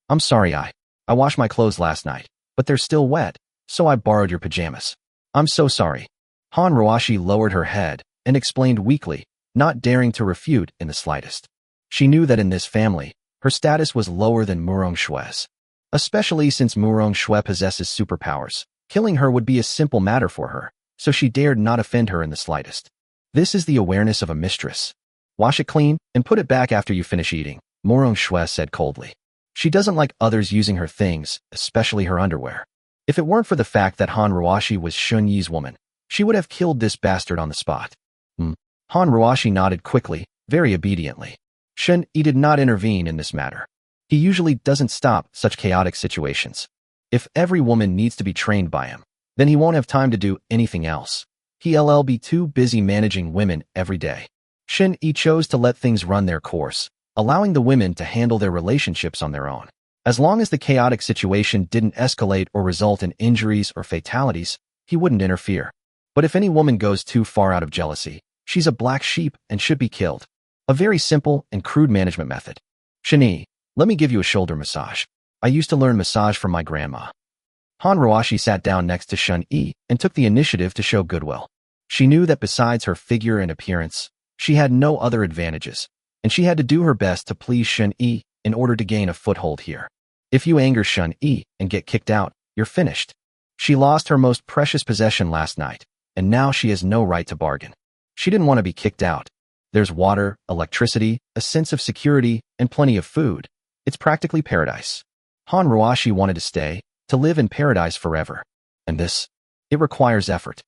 I'm sorry, I washed my clothes last night, but they're still wet, so I borrowed your pajamas. I'm so sorry. Han Ruashi lowered her head and explained weakly, not daring to refute in the slightest. She knew that in this family, her status was lower than Morong Shue's. Especially since Morong Shue possesses superpowers, killing her would be a simple matter for her, so she dared not offend her in the slightest. This is the awareness of a mistress. Wash it clean and put it back after you finish eating, Morong Shue said coldly. She doesn't like others using her things, especially her underwear. If it weren't for the fact that Han Ruashi was Shun-Yi's woman, she would have killed this bastard on the spot. Han Ruashi nodded quickly, very obediently. Shun-Yi did not intervene in this matter. He usually doesn't stop such chaotic situations. If every woman needs to be trained by him, then he won't have time to do anything else. He'll be too busy managing women every day. Shin-Yi chose to let things run their course, allowing the women to handle their relationships on their own. As long as the chaotic situation didn't escalate or result in injuries or fatalities, he wouldn't interfere. But if any woman goes too far out of jealousy, she's a black sheep and should be killed. A very simple and crude management method. Shin-Yi, let me give you a shoulder massage. I used to learn massage from my grandma. Han Ruashi sat down next to Shun-Yi and took the initiative to show goodwill. She knew that besides her figure and appearance, she had no other advantages, and she had to do her best to please Shun-Yi in order to gain a foothold here. If you anger Shun-Yi and get kicked out, you're finished. She lost her most precious possession last night, and now she has no right to bargain. She didn't want to be kicked out. There's water, electricity, a sense of security, and plenty of food. It's practically paradise. Han Ruashi wanted to stay, to live in paradise forever. And this? It requires effort.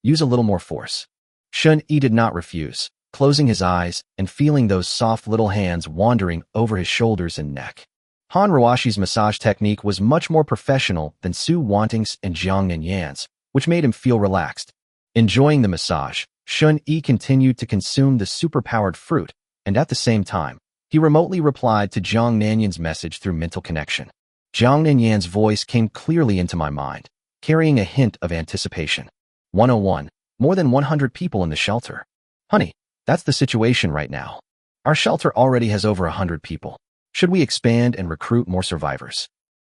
Use a little more force. Shun-Yi did not refuse, closing his eyes and feeling those soft little hands wandering over his shoulders and neck. Han Ruashi's massage technique was much more professional than Su Wanting's and Jiang Nanyan's, which made him feel relaxed. Enjoying the massage, Shun-Yi continued to consume the superpowered fruit, and at the same time, he remotely replied to Jiang Nanyan's message through mental connection. Jiang Nanyan's voice came clearly into my mind, carrying a hint of anticipation. 101. More than 100 people in the shelter. Honey, that's the situation right now. Our shelter already has over 100 people. Should we expand and recruit more survivors?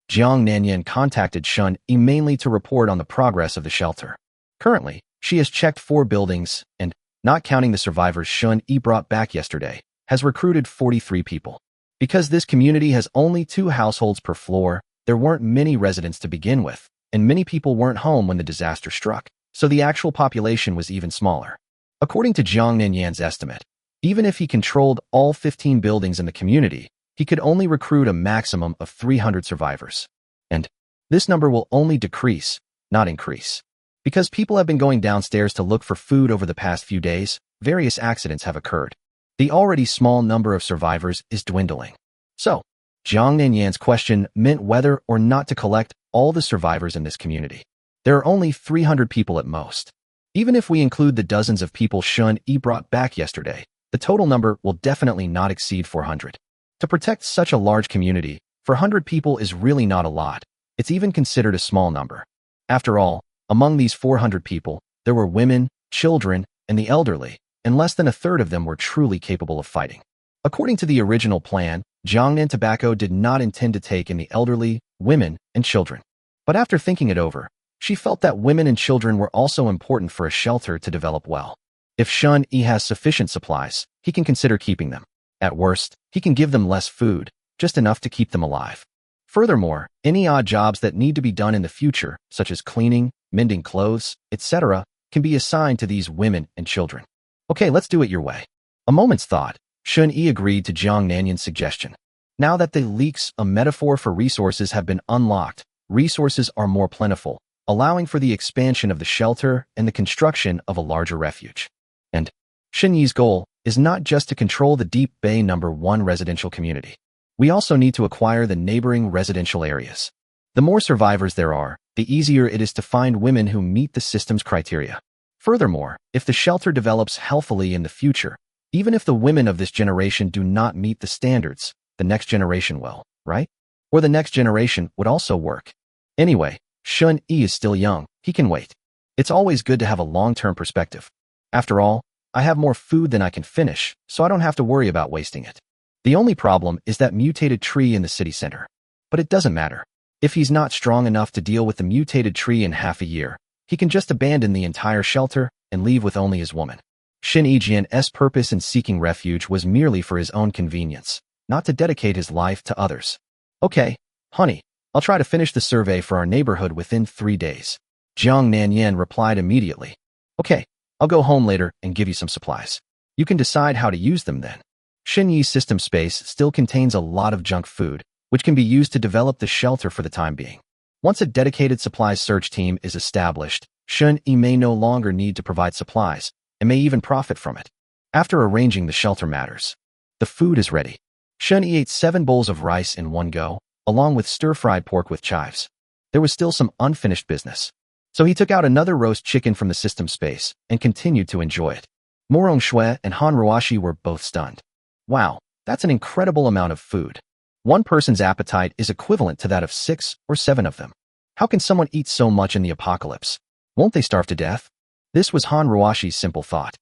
Jiang Nanyan contacted Shun-Yi mainly to report on the progress of the shelter. Currently, she has checked 4 buildings and, not counting the survivors Shun-Yi brought back yesterday, has recruited 43 people. Because this community has only 2 households per floor, there weren't many residents to begin with, and many people weren't home when the disaster struck, so the actual population was even smaller. According to Jiang Nanyan's estimate, even if he controlled all 15 buildings in the community, he could only recruit a maximum of 300 survivors. And this number will only decrease, not increase. Because people have been going downstairs to look for food over the past few days, various accidents have occurred. The already small number of survivors is dwindling. So, Jiang Nanyan's question meant whether or not to collect all the survivors in this community. There are only 300 people at most. Even if we include the dozens of people Shun-Yi brought back yesterday, the total number will definitely not exceed 400. To protect such a large community, For 100 people is really not a lot. It's even considered a small number. After all, among these 400 people, there were women, children, and the elderly, and less than a third of them were truly capable of fighting. According to the original plan, Jiangnan Tobacco did not intend to take in the elderly, women, and children. But after thinking it over, she felt that women and children were also important for a shelter to develop well. If Shun Yi has sufficient supplies, he can consider keeping them. At worst, he can give them less food, just enough to keep them alive. Furthermore, any odd jobs that need to be done in the future, such as cleaning, mending clothes, etc., can be assigned to these women and children. Okay, let's do it your way. A moment's thought, Shun Yi agreed to Jiang Nanyan's suggestion. Now that the leaks, a metaphor for resources, have been unlocked, resources are more plentiful, allowing for the expansion of the shelter and the construction of a larger refuge. And Shun Yi's goal is not just to control the Deep Bay No. 1 residential community. We also need to acquire the neighboring residential areas. The more survivors there are, the easier it is to find women who meet the system's criteria. Furthermore, if the shelter develops healthily in the future, even if the women of this generation do not meet the standards, the next generation will, right? Or the next generation would also work. Anyway, Shun Yi is still young, he can wait. It's always good to have a long-term perspective. After all, I have more food than I can finish, so I don't have to worry about wasting it. The only problem is that mutated tree in the city center. But it doesn't matter. If he's not strong enough to deal with the mutated tree in half a year, he can just abandon the entire shelter and leave with only his woman. Shin Yi-jian's purpose in seeking refuge was merely for his own convenience, not to dedicate his life to others. Okay, honey, I'll try to finish the survey for our neighborhood within 3 days. Jiang Nanyan replied immediately. Okay, I'll go home later and give you some supplies. You can decide how to use them then. Shin Yi's system space still contains a lot of junk food, which can be used to develop the shelter for the time being. Once a dedicated supplies search team is established, Shun Yi may no longer need to provide supplies, and may even profit from it. After arranging the shelter matters, the food is ready. Shun Yi ate 7 bowls of rice in one go, along with stir-fried pork with chives. There was still some unfinished business. So he took out another roast chicken from the system space and continued to enjoy it. Morong Shui and Han Ruashi were both stunned. Wow, that's an incredible amount of food. One person's appetite is equivalent to that of 6 or 7 of them. How can someone eat so much in the apocalypse? Won't they starve to death? This was Han Ruashi's simple thought.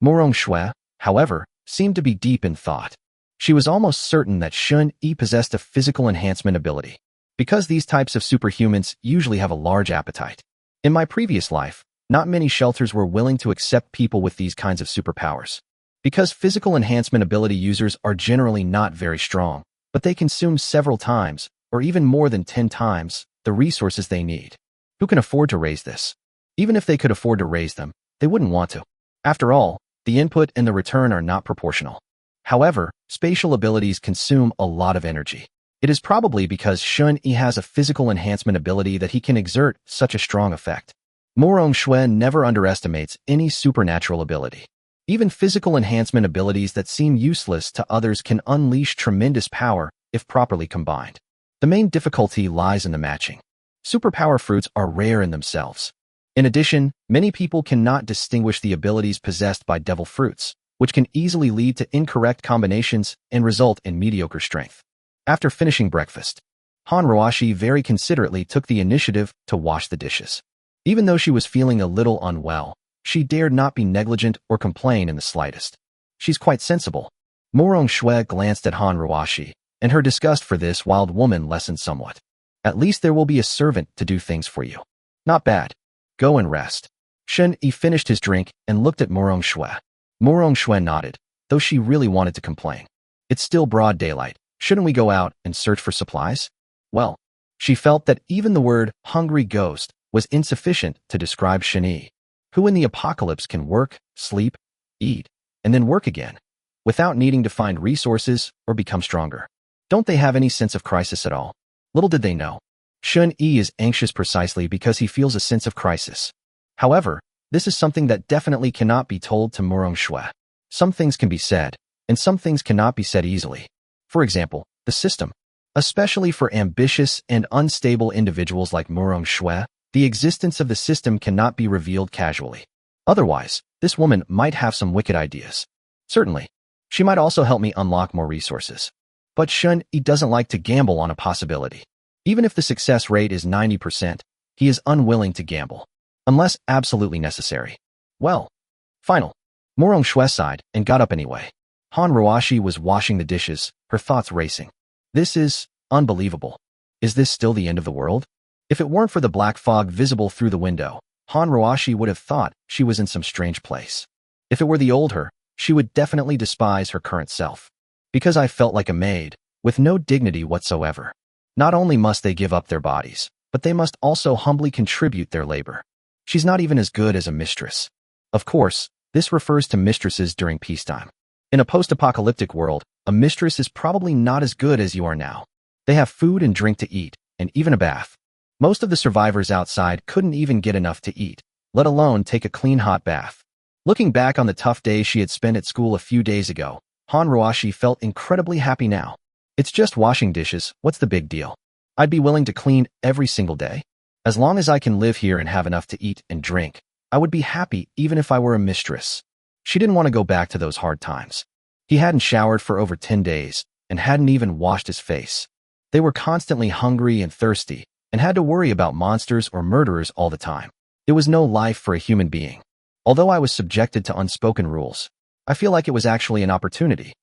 Morong Shui, however, seemed to be deep in thought. She was almost certain that Shun Yi possessed a physical enhancement ability, because these types of superhumans usually have a large appetite. In my previous life, not many shelters were willing to accept people with these kinds of superpowers. Because physical enhancement ability users are generally not very strong, but they consume several times, or even more than 10 times, the resources they need. Who can afford to raise this? Even if they could afford to raise them, they wouldn't want to. After all, the input and the return are not proportional. However, spatial abilities consume a lot of energy. It is probably because Shun Yi has a physical enhancement ability that he can exert such a strong effect. Morong Shui never underestimates any supernatural ability. Even physical enhancement abilities that seem useless to others can unleash tremendous power if properly combined. The main difficulty lies in the matching. Superpower fruits are rare in themselves. In addition, many people cannot distinguish the abilities possessed by devil fruits, which can easily lead to incorrect combinations and result in mediocre strength. After finishing breakfast, Han Ruashi very considerately took the initiative to wash the dishes. Even though she was feeling a little unwell, she dared not be negligent or complain in the slightest. She's quite sensible. Morong Shui glanced at Han Ruashi, and her disgust for this wild woman lessened somewhat. At least there will be a servant to do things for you. Not bad. Go and rest. Shun Yi finished his drink and looked at Morong Shui. Morong Shui nodded, though she really wanted to complain. It's still broad daylight. Shouldn't we go out and search for supplies? Well, she felt that even the word hungry ghost was insufficient to describe Shun Yi. Who in the apocalypse can work, sleep, eat, and then work again, without needing to find resources or become stronger? Don't they have any sense of crisis at all? Little did they know. Shun Yi is anxious precisely because he feels a sense of crisis. However, this is something that definitely cannot be told to Morong Shui. Some things can be said, and some things cannot be said easily. For example, the system. Especially for ambitious and unstable individuals like Morong Shui, the existence of the system cannot be revealed casually. Otherwise, this woman might have some wicked ideas. Certainly, she might also help me unlock more resources. But Shun-Yi doesn't like to gamble on a possibility. Even if the success rate is 90%, he is unwilling to gamble, unless absolutely necessary. Well, final. Morong Shue sighed and got up anyway. Han Ruashi was washing the dishes, her thoughts racing. This is unbelievable. Is this still the end of the world? If it weren't for the black fog visible through the window, Han Ruashi would have thought she was in some strange place. If it were the old her, she would definitely despise her current self. Because I felt like a maid, with no dignity whatsoever. Not only must they give up their bodies, but they must also humbly contribute their labor. She's not even as good as a mistress. Of course, this refers to mistresses during peacetime. In a post-apocalyptic world, a mistress is probably not as good as you are now. They have food and drink to eat, and even a bath. Most of the survivors outside couldn't even get enough to eat, let alone take a clean hot bath. Looking back on the tough days she had spent at school a few days ago, Han Ruashi felt incredibly happy now. It's just washing dishes, what's the big deal? I'd be willing to clean every single day. As long as I can live here and have enough to eat and drink, I would be happy even if I were a mistress. She didn't want to go back to those hard times. He hadn't showered for over 10 days and hadn't even washed his face. They were constantly hungry and thirsty and had to worry about monsters or murderers all the time. It was no life for a human being. Although I was subjected to unspoken rules, I feel like it was actually an opportunity.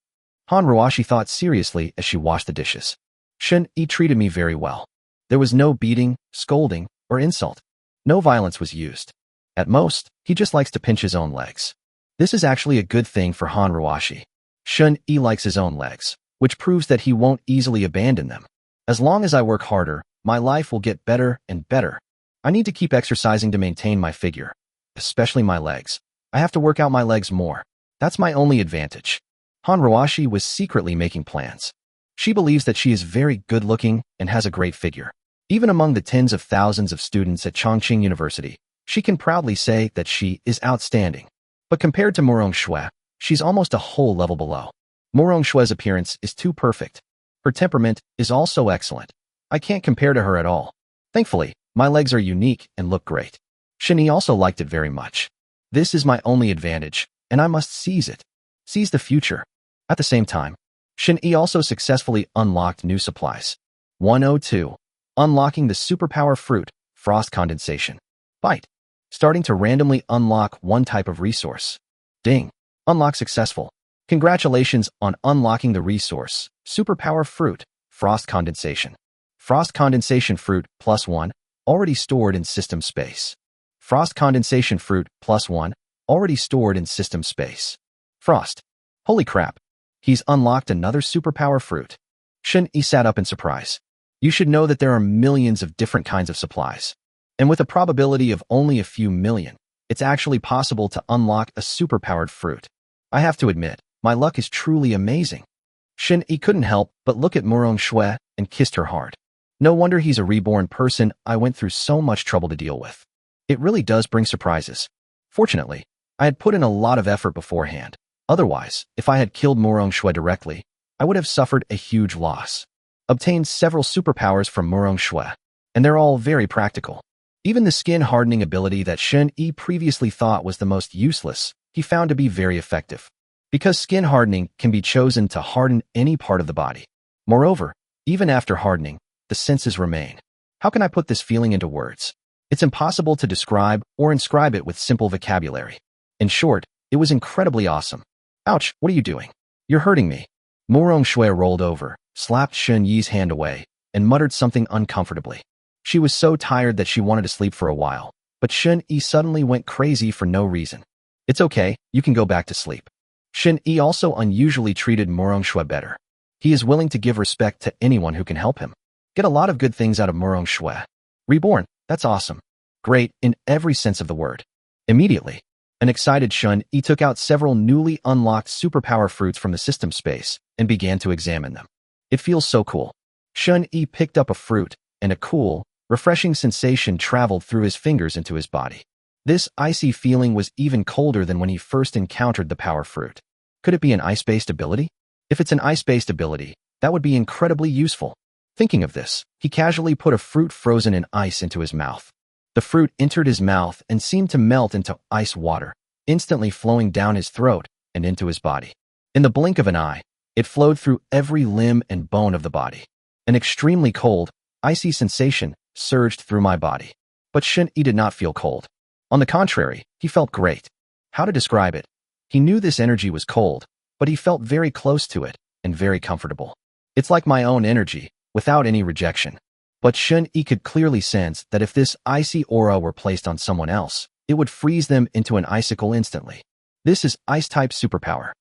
Han Ruashi thought seriously as she washed the dishes. Shun-Yi treated me very well. There was no beating, scolding, or insult. No violence was used. At most, he just likes to pinch his own legs. This is actually a good thing for Han Ruashi. Shun-Yi likes his own legs, which proves that he won't easily abandon them. As long as I work harder, my life will get better and better. I need to keep exercising to maintain my figure, especially my legs. I have to work out my legs more. That's my only advantage. Han Ruashi was secretly making plans. She believes that she is very good-looking and has a great figure. Even among the tens of thousands of students at Chongqing University, she can proudly say that she is outstanding. But compared to Morong Shue, she's almost a whole level below. Morong Shue's appearance is too perfect. Her temperament is also excellent. I can't compare to her at all. Thankfully, my legs are unique and look great. Shun-Yi also liked it very much. This is my only advantage, and I must seize it. Seize the future. At the same time, Shun-Yi also successfully unlocked new supplies. 102. Unlocking the superpower fruit, frost condensation. Bite. Starting to randomly unlock one type of resource. Ding. Unlock successful. Congratulations on unlocking the resource, superpower fruit, frost condensation. Frost condensation fruit +1, already stored in system space. Frost condensation fruit +1, already stored in system space. Frost. Holy crap. He's unlocked another superpower fruit. Shun-Yi sat up in surprise. You should know that there are millions of different kinds of supplies. And with a probability of only a few million, it's actually possible to unlock a superpowered fruit. I have to admit, my luck is truly amazing. Shun-Yi couldn't help but look at Morong Shue and kissed her hard. No wonder he's a reborn person I went through so much trouble to deal with. It really does bring surprises. Fortunately, I had put in a lot of effort beforehand. Otherwise, if I had killed Morong Shue directly, I would have suffered a huge loss. Obtained several superpowers from Morong Shue, and they're all very practical. Even the skin hardening ability that Shun-Yi previously thought was the most useless, he found to be very effective. Because skin hardening can be chosen to harden any part of the body. Moreover, even after hardening, the senses remain. How can I put this feeling into words? It's impossible to describe or inscribe it with simple vocabulary. In short, it was incredibly awesome. Ouch, what are you doing? You're hurting me. Morong Shue rolled over, slapped Shun-Yi's hand away, and muttered something uncomfortably. She was so tired that she wanted to sleep for a while, but Shun-Yi suddenly went crazy for no reason. It's okay, you can go back to sleep. Shun-Yi also unusually treated Morong Shue better. He is willing to give respect to anyone who can help him. Get a lot of good things out of Morong Shue. Reborn, that's awesome. Great, in every sense of the word. Immediately, an excited Shun-Yi took out several newly unlocked superpower fruits from the system space and began to examine them. It feels so cool. Shun-Yi picked up a fruit, and a cool, refreshing sensation traveled through his fingers into his body. This icy feeling was even colder than when he first encountered the power fruit. Could it be an ice-based ability? If it's an ice-based ability, that would be incredibly useful. Thinking of this, he casually put a fruit frozen in ice into his mouth. The fruit entered his mouth and seemed to melt into ice water, instantly flowing down his throat and into his body. In the blink of an eye, It flowed through every limb and bone of the body. An extremely cold, icy sensation surged through my body. But Shun-Yi did not feel cold. On the contrary, he felt great. How to describe it? He knew this energy was cold, but he felt very close to it and very comfortable. It's like my own energy, without any rejection. But Shun-Yi could clearly sense that if this icy aura were placed on someone else, it would freeze them into an icicle instantly. This is ice-type superpower.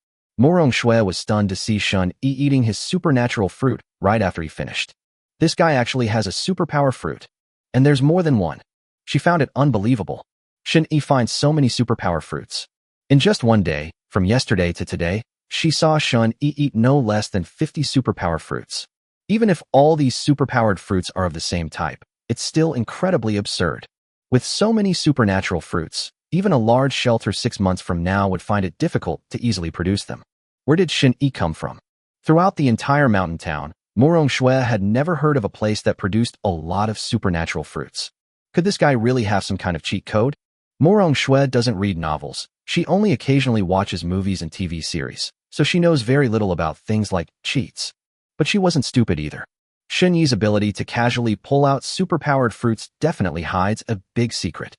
Morong Shui was stunned to see Shun-Yi eating his supernatural fruit right after he finished. This guy actually has a superpower fruit. And there's more than one. She found it unbelievable. Shun-Yi finds so many superpower fruits. In just one day, from yesterday to today, she saw Shun-Yi eat no less than 50 superpower fruits. Even if all these superpowered fruits are of the same type, it's still incredibly absurd. With so many supernatural fruits, even a large shelter 6 months from now would find it difficult to easily produce them. Where did Shun-Yi come from? Throughout the entire mountain town, Morong Shui had never heard of a place that produced a lot of supernatural fruits. Could this guy really have some kind of cheat code? Morong Shui doesn't read novels. She only occasionally watches movies and TV series, so she knows very little about things like cheats. But she wasn't stupid either. Shun-Yi's ability to casually pull out superpowered fruits definitely hides a big secret.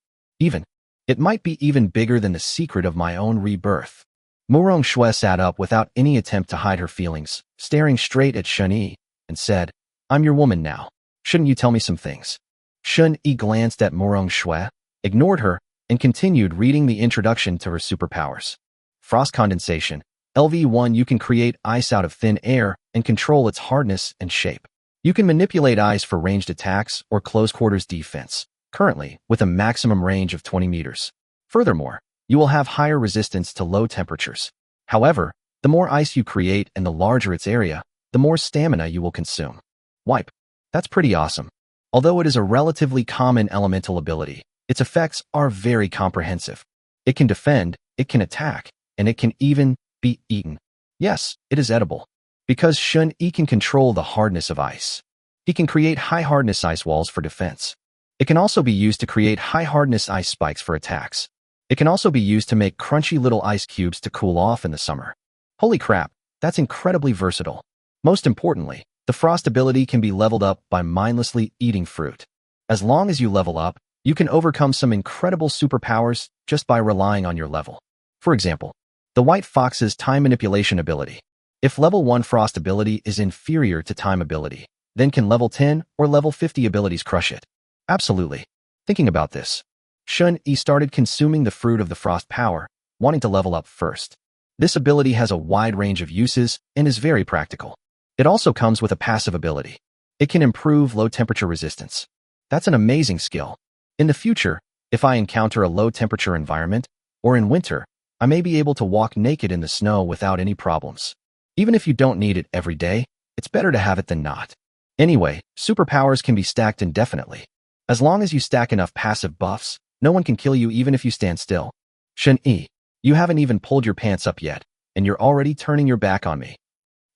It might be even bigger than the secret of my own rebirth. Morong Shui sat up without any attempt to hide her feelings, staring straight at Shun-Yi, and said, "I'm your woman now. Shouldn't you tell me some things?" Shun-Yi glanced at Morong Shui, ignored her, and continued reading the introduction to her superpowers. Frost condensation. LV1 You can create ice out of thin air and control its hardness and shape. You can manipulate ice for ranged attacks or close-quarters defense, currently with a maximum range of 20 meters. Furthermore, you will have higher resistance to low temperatures. However, the more ice you create and the larger its area, the more stamina you will consume. Wipe. That's pretty awesome. Although it is a relatively common elemental ability, its effects are very comprehensive. It can defend, it can attack, and it can even be eaten. Yes, it is edible. Because Shun-Yi can control the hardness of ice. He can create high-hardness ice walls for defense. It can also be used to create high-hardness ice spikes for attacks. It can also be used to make crunchy little ice cubes to cool off in the summer. Holy crap, that's incredibly versatile. Most importantly, the frost ability can be leveled up by mindlessly eating fruit. As long as you level up, you can overcome some incredible superpowers just by relying on your level. For example, the White Fox's time manipulation ability. If level 1 frost ability is inferior to time ability, then can level 10 or level 50 abilities crush it? Absolutely. Thinking about this, Shun-Yi started consuming the fruit of the frost power, wanting to level up first. This ability has a wide range of uses and is very practical. It also comes with a passive ability. It can improve low temperature resistance. That's an amazing skill. In the future, if I encounter a low temperature environment, or in winter, I may be able to walk naked in the snow without any problems. Even if you don't need it every day, it's better to have it than not. Anyway, superpowers can be stacked indefinitely. As long as you stack enough passive buffs, no one can kill you even if you stand still. Shun-Yi, you haven't even pulled your pants up yet, and you're already turning your back on me.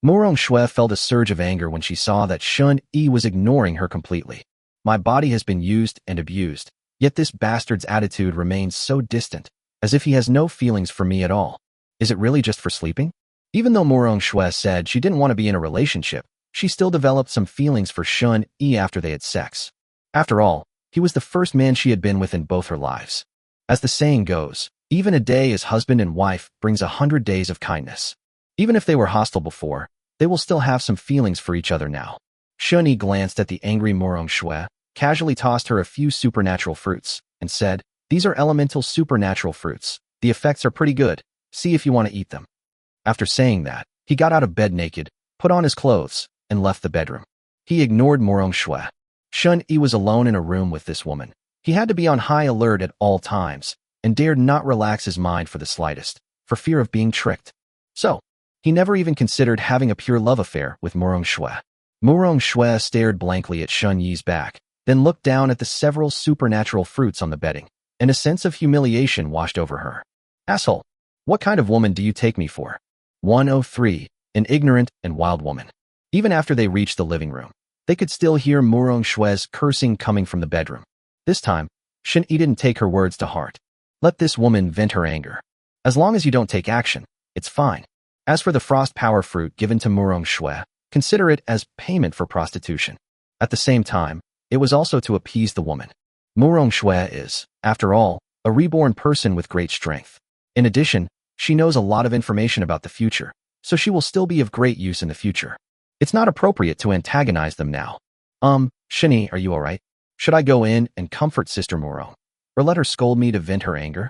Morong Shui felt a surge of anger when she saw that Shun-Yi was ignoring her completely. My body has been used and abused, yet this bastard's attitude remains so distant, as if he has no feelings for me at all. Is it really just for sleeping? Even though Morong Shui said she didn't want to be in a relationship, she still developed some feelings for Shun-Yi after they had sex. After all, he was the first man she had been with in both her lives. As the saying goes, even a day as husband and wife brings 100 days of kindness. Even if they were hostile before, they will still have some feelings for each other now. Shun-Yi glanced at the angry Morong Shui, casually tossed her a few supernatural fruits, and said, "These are elemental supernatural fruits. The effects are pretty good. See if you want to eat them." After saying that, he got out of bed naked, put on his clothes, and left the bedroom. He ignored Morong Shui. Shun-Yi was alone in a room with this woman. He had to be on high alert at all times, and dared not relax his mind for the slightest, for fear of being tricked. So, he never even considered having a pure love affair with Morong Shui. Morong Shui stared blankly at Shun-Yi's back, then looked down at the several supernatural fruits on the bedding, and a sense of humiliation washed over her. "Asshole! What kind of woman do you take me for?" 103. An ignorant and wild woman. Even after they reached the living room, they could still hear Morong Shui's cursing coming from the bedroom. This time, Shun-Yi didn't take her words to heart. Let this woman vent her anger. As long as you don't take action, it's fine. As for the frost power fruit given to Murong Shui, consider it as payment for prostitution. At the same time, it was also to appease the woman. Murong Shui is, after all, a reborn person with great strength. In addition, she knows a lot of information about the future, so she will still be of great use in the future. It's not appropriate to antagonize them now. Shini, are you alright? Should I go in and comfort Sister Murong, or let her scold me to vent her anger?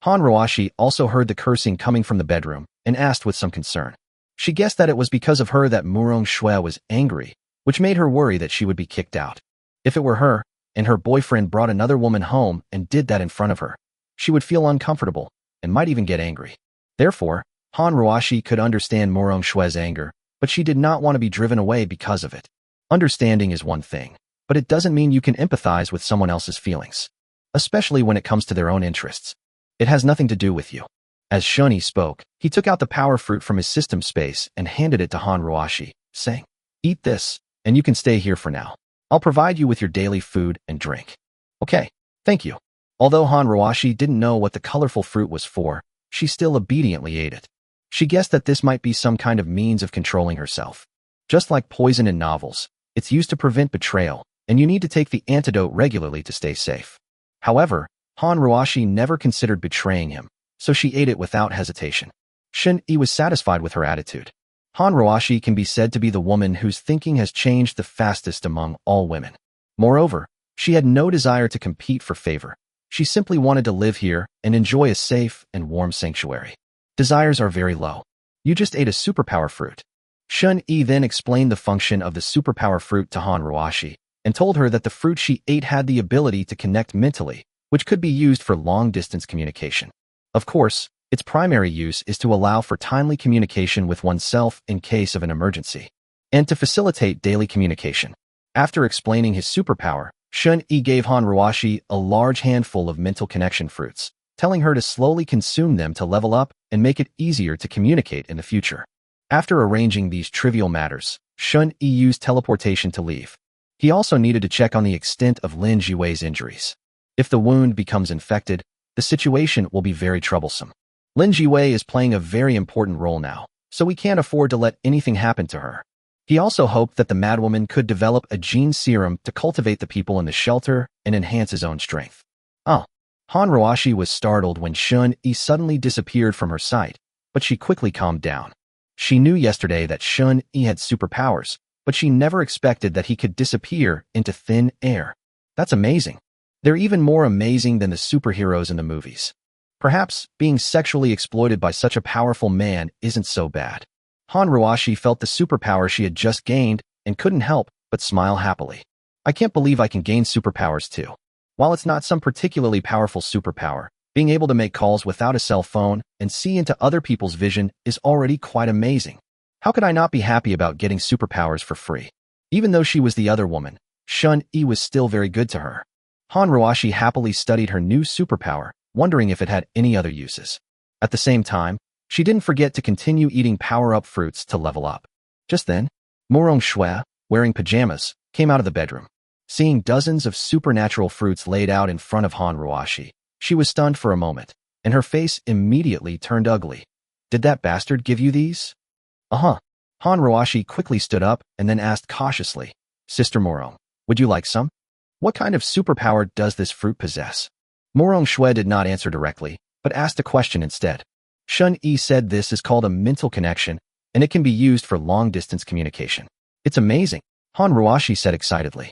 Han Roashi also heard the cursing coming from the bedroom and asked with some concern. She guessed that it was because of her that Murong Shui was angry, which made her worry that she would be kicked out. If it were her, and her boyfriend brought another woman home and did that in front of her, she would feel uncomfortable and might even get angry. Therefore, Han Roashi could understand Murong Shui's anger, but she did not want to be driven away because of it. Understanding is one thing, but it doesn't mean you can empathize with someone else's feelings, especially when it comes to their own interests. It has nothing to do with you. As Shuni spoke, he took out the power fruit from his system space and handed it to Han Roashi, saying, "Eat this, and you can stay here for now. I'll provide you with your daily food and drink." "Okay, thank you." Although Han Roashi didn't know what the colorful fruit was for, she still obediently ate it. She guessed that this might be some kind of means of controlling herself. Just like poison in novels, it's used to prevent betrayal, and you need to take the antidote regularly to stay safe. However, Han Roashi never considered betraying him, so she ate it without hesitation. Shin-Yi was satisfied with her attitude. Han Roashi can be said to be the woman whose thinking has changed the fastest among all women. Moreover, she had no desire to compete for favor. She simply wanted to live here and enjoy a safe and warm sanctuary. Desires are very low. You just ate a superpower fruit. Shun-Yi then explained the function of the superpower fruit to Han Roashi and told her that the fruit she ate had the ability to connect mentally, which could be used for long-distance communication. Of course, its primary use is to allow for timely communication with oneself in case of an emergency, and to facilitate daily communication. After explaining his superpower, Shun-Yi gave Han Roashi a large handful of mental connection fruits, telling her to slowly consume them to level up and make it easier to communicate in the future. After arranging these trivial matters, Shun-Yi used teleportation to leave. He also needed to check on the extent of Lin Jiwei's injuries. If the wound becomes infected, the situation will be very troublesome. Lin Jiwei is playing a very important role now, so we can't afford to let anything happen to her. He also hoped that the madwoman could develop a gene serum to cultivate the people in the shelter and enhance his own strength. Han Roashi was startled when Shun-Yi suddenly disappeared from her sight, but she quickly calmed down. She knew yesterday that Shun-Yi had superpowers, but she never expected that he could disappear into thin air. That's amazing. They're even more amazing than the superheroes in the movies. Perhaps being sexually exploited by such a powerful man isn't so bad. Han Roashi felt the superpower she had just gained and couldn't help but smile happily. I can't believe I can gain superpowers too. While it's not some particularly powerful superpower, being able to make calls without a cell phone and see into other people's vision is already quite amazing. How could I not be happy about getting superpowers for free? Even though she was the other woman, Shun-Yi was still very good to her. Han Roashi happily studied her new superpower, wondering if it had any other uses. At the same time, she didn't forget to continue eating power-up fruits to level up. Just then, Murong Shui, wearing pajamas, came out of the bedroom. Seeing dozens of supernatural fruits laid out in front of Han Roashi, she was stunned for a moment, and her face immediately turned ugly. "Did that bastard give you these?" Han Roashi quickly stood up and then asked cautiously, "Sister Murong, would you like some? What kind of superpower does this fruit possess?" Murong Shui did not answer directly, but asked a question instead. Shun-Yi said this is called a mental connection, and it can be used for long-distance communication. "It's amazing," Han Roashi said excitedly.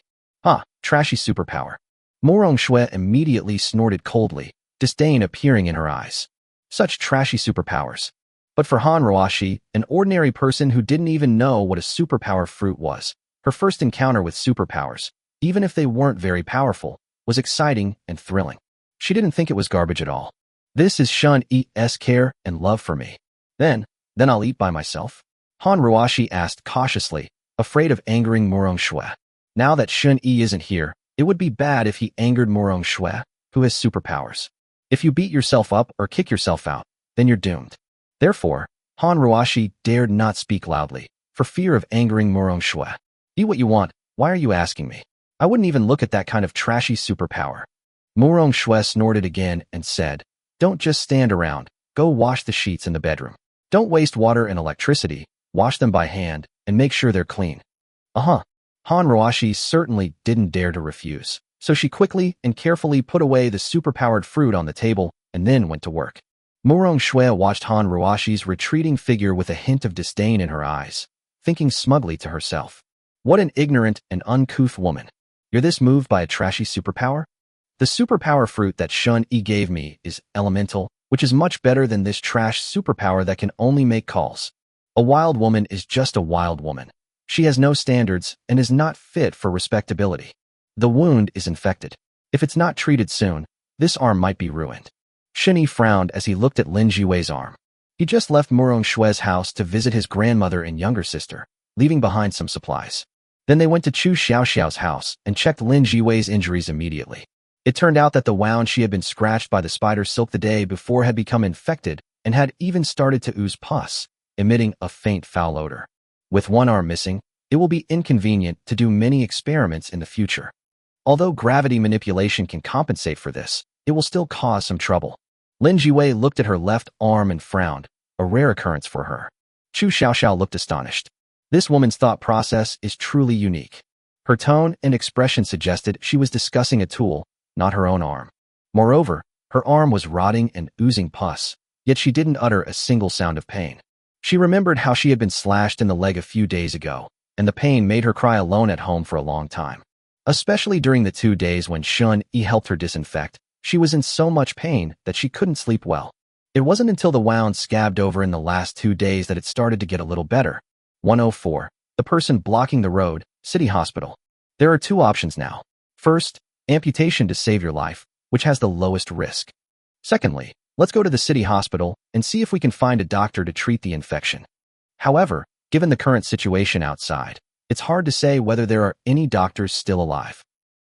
Trashy superpower." Murong Shui immediately snorted coldly, disdain appearing in her eyes. Such trashy superpowers. But for Han Roashi, an ordinary person who didn't even know what a superpower fruit was, her first encounter with superpowers, even if they weren't very powerful, was exciting and thrilling. She didn't think it was garbage at all. "This is Shun-Yi's care and love for me. Then I'll eat by myself?" Han Roashi asked cautiously, afraid of angering Murong Shui. Now that Shun-Yi isn't here, it would be bad if he angered Murong Shui, who has superpowers. If you beat yourself up or kick yourself out, then you're doomed. Therefore, Han Roashi dared not speak loudly, for fear of angering Murong Shui. "Eat what you want, why are you asking me? I wouldn't even look at that kind of trashy superpower." Murong Shui snorted again and said, "Don't just stand around, go wash the sheets in the bedroom. Don't waste water and electricity, wash them by hand, and make sure they're clean. Han Roashi certainly didn't dare to refuse, so she quickly and carefully put away the superpowered fruit on the table and then went to work. Murong Shui watched Han Roashi's retreating figure with a hint of disdain in her eyes, thinking smugly to herself, "What an ignorant and uncouth woman. You're this moved by a trashy superpower?" The superpower fruit that Shun-Yi gave me is elemental, which is much better than this trash superpower that can only make calls. A wild woman is just a wild woman. She has no standards and is not fit for respectability. The wound is infected. If it's not treated soon, this arm might be ruined. Shun-Yi frowned as he looked at Lin Jiwei's arm. He just left Murong Shui's house to visit his grandmother and younger sister, leaving behind some supplies. Then they went to Chu Xiaoxiao's house and checked Lin Jiwei's injuries immediately. It turned out that the wound she had been scratched by the spider silk the day before had become infected and had even started to ooze pus, emitting a faint foul odor. With one arm missing, it will be inconvenient to do many experiments in the future. Although gravity manipulation can compensate for this, it will still cause some trouble. Lin Jiwei looked at her left arm and frowned, a rare occurrence for her. Chu Xiaoxiao looked astonished. This woman's thought process is truly unique. Her tone and expression suggested she was discussing a tool, not her own arm. Moreover, her arm was rotting and oozing pus, yet she didn't utter a single sound of pain. She remembered how she had been slashed in the leg a few days ago, and the pain made her cry alone at home for a long time. Especially during the 2 days when Shun-Yi helped her disinfect, she was in so much pain that she couldn't sleep well. It wasn't until the wound scabbed over in the last 2 days that it started to get a little better. 104. The person blocking the road, City Hospital. There are 2 options now. First, amputation to save your life, which has the lowest risk. Secondly, let's go to the city hospital and see if we can find a doctor to treat the infection. However, given the current situation outside, it's hard to say whether there are any doctors still alive.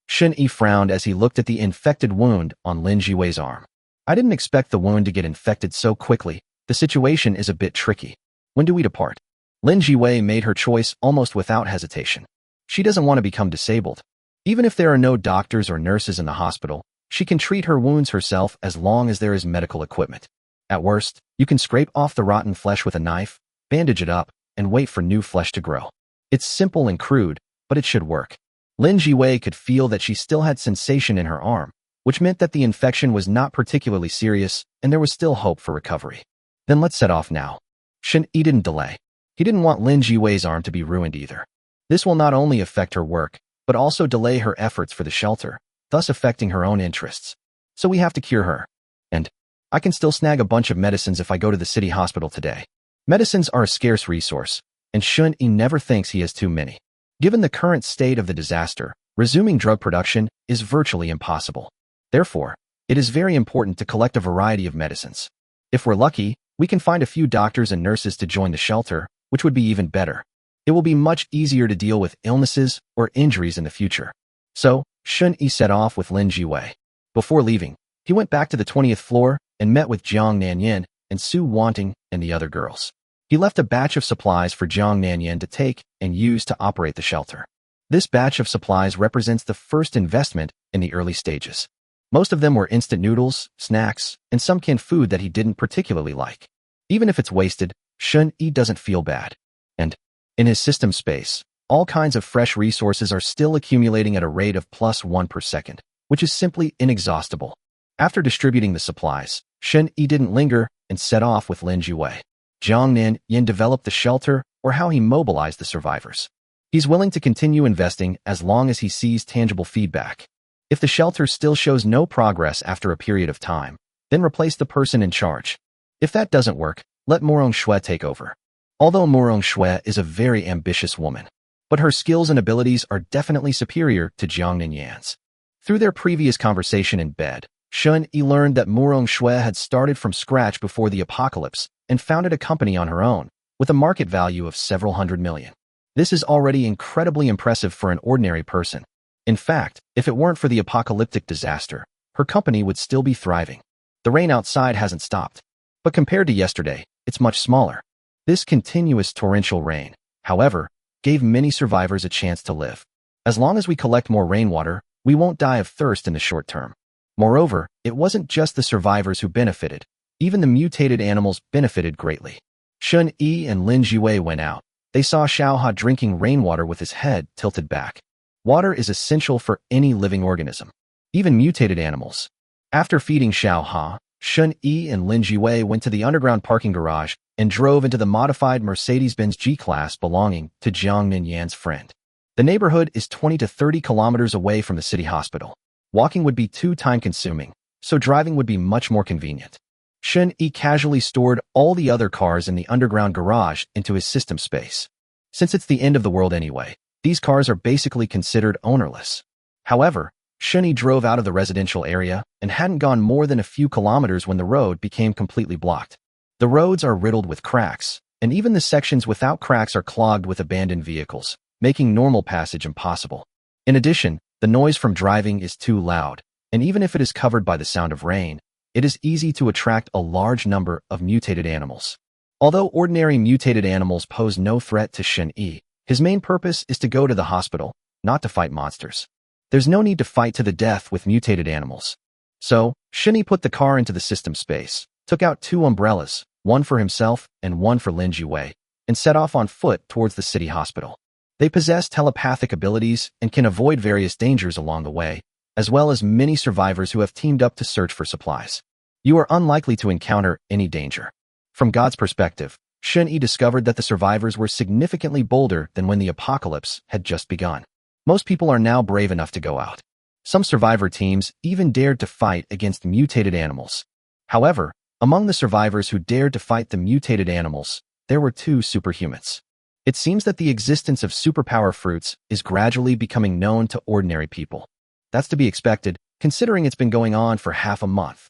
Shun-Yi frowned as he looked at the infected wound on Lin Jiwei's arm. I didn't expect the wound to get infected so quickly. The situation is a bit tricky. When do we depart? Lin Jiwei made her choice almost without hesitation. She doesn't want to become disabled. Even if there are no doctors or nurses in the hospital, she can treat her wounds herself as long as there is medical equipment. At worst, you can scrape off the rotten flesh with a knife, bandage it up, and wait for new flesh to grow. It's simple and crude, but it should work. Lin Jiwei could feel that she still had sensation in her arm, which meant that the infection was not particularly serious and there was still hope for recovery. Then let's set off now. Shun-Yi didn't delay. He didn't want Lin Jiwei's arm to be ruined either. This will not only affect her work, but also delay her efforts for the shelter, thus affecting her own interests. So we have to cure her. And I can still snag a bunch of medicines if I go to the city hospital today. Medicines are a scarce resource, and Shun-Yi never thinks he has too many. Given the current state of the disaster, resuming drug production is virtually impossible. Therefore, it is very important to collect a variety of medicines. If we're lucky, we can find a few doctors and nurses to join the shelter, which would be even better. It will be much easier to deal with illnesses or injuries in the future. So, Shun-Yi set off with Lin Jiwei. Before leaving, he went back to the 20th floor and met with Jiang Nanyan and Su Wanting and the other girls. He left a batch of supplies for Jiang Nanyan to take and use to operate the shelter. This batch of supplies represents the first investment in the early stages. Most of them were instant noodles, snacks, and some canned food that he didn't particularly like. Even if it's wasted, Shun-Yi doesn't feel bad. And in his system space, all kinds of fresh resources are still accumulating at a rate of +1 per second, which is simply inexhaustible. After distributing the supplies, Shun-Yi didn't linger and set off with Lin Jiwei. Jiang Nanyan developed the shelter or how he mobilized the survivors. He's willing to continue investing as long as he sees tangible feedback. If the shelter still shows no progress after a period of time, then replace the person in charge. If that doesn't work, let Murong Shui take over. Although Murong Shui is a very ambitious woman, but her skills and abilities are definitely superior to Jiang Nanyan's. Through their previous conversation in bed, Shun-Yi learned that Murong Shui had started from scratch before the apocalypse and founded a company on her own, with a market value of several hundred million. This is already incredibly impressive for an ordinary person. In fact, if it weren't for the apocalyptic disaster, her company would still be thriving. The rain outside hasn't stopped, but compared to yesterday, it's much smaller. This continuous torrential rain, however, gave many survivors a chance to live. As long as we collect more rainwater, we won't die of thirst in the short term. Moreover, it wasn't just the survivors who benefited. Even the mutated animals benefited greatly. Shun Yi and Lin Jiwei went out. They saw Xiaoha drinking rainwater with his head tilted back. Water is essential for any living organism, even mutated animals. After feeding Xiaoha, Shun Yi and Lin Jiwei went to the underground parking garage and drove into the modified Mercedes-Benz G-Class belonging to Jiang Minyan's friend. The neighborhood is 20 to 30 kilometers away from the city hospital. Walking would be too time-consuming, so driving would be much more convenient. Shun Yi casually stored all the other cars in the underground garage into his system space. Since it's the end of the world anyway, these cars are basically considered ownerless. However, Shun Yi drove out of the residential area and hadn't gone more than a few kilometers when the road became completely blocked. The roads are riddled with cracks, and even the sections without cracks are clogged with abandoned vehicles, making normal passage impossible. In addition, the noise from driving is too loud, and even if it is covered by the sound of rain, it is easy to attract a large number of mutated animals. Although ordinary mutated animals pose no threat to Shun Yi, his main purpose is to go to the hospital, not to fight monsters. There's no need to fight to the death with mutated animals. So, Shun Yi put the car into the system space, took out 2 umbrellas, one for himself and one for Lin Jiwei, and set off on foot towards the city hospital. They possess telepathic abilities and can avoid various dangers along the way, as well as many survivors who have teamed up to search for supplies. You are unlikely to encounter any danger. From God's perspective, Shun Yi discovered that the survivors were significantly bolder than when the apocalypse had just begun. Most people are now brave enough to go out. Some survivor teams even dared to fight against mutated animals. However, among the survivors who dared to fight the mutated animals, there were 2 superhumans. It seems that the existence of superpower fruits is gradually becoming known to ordinary people. That's to be expected, considering it's been going on for half a month.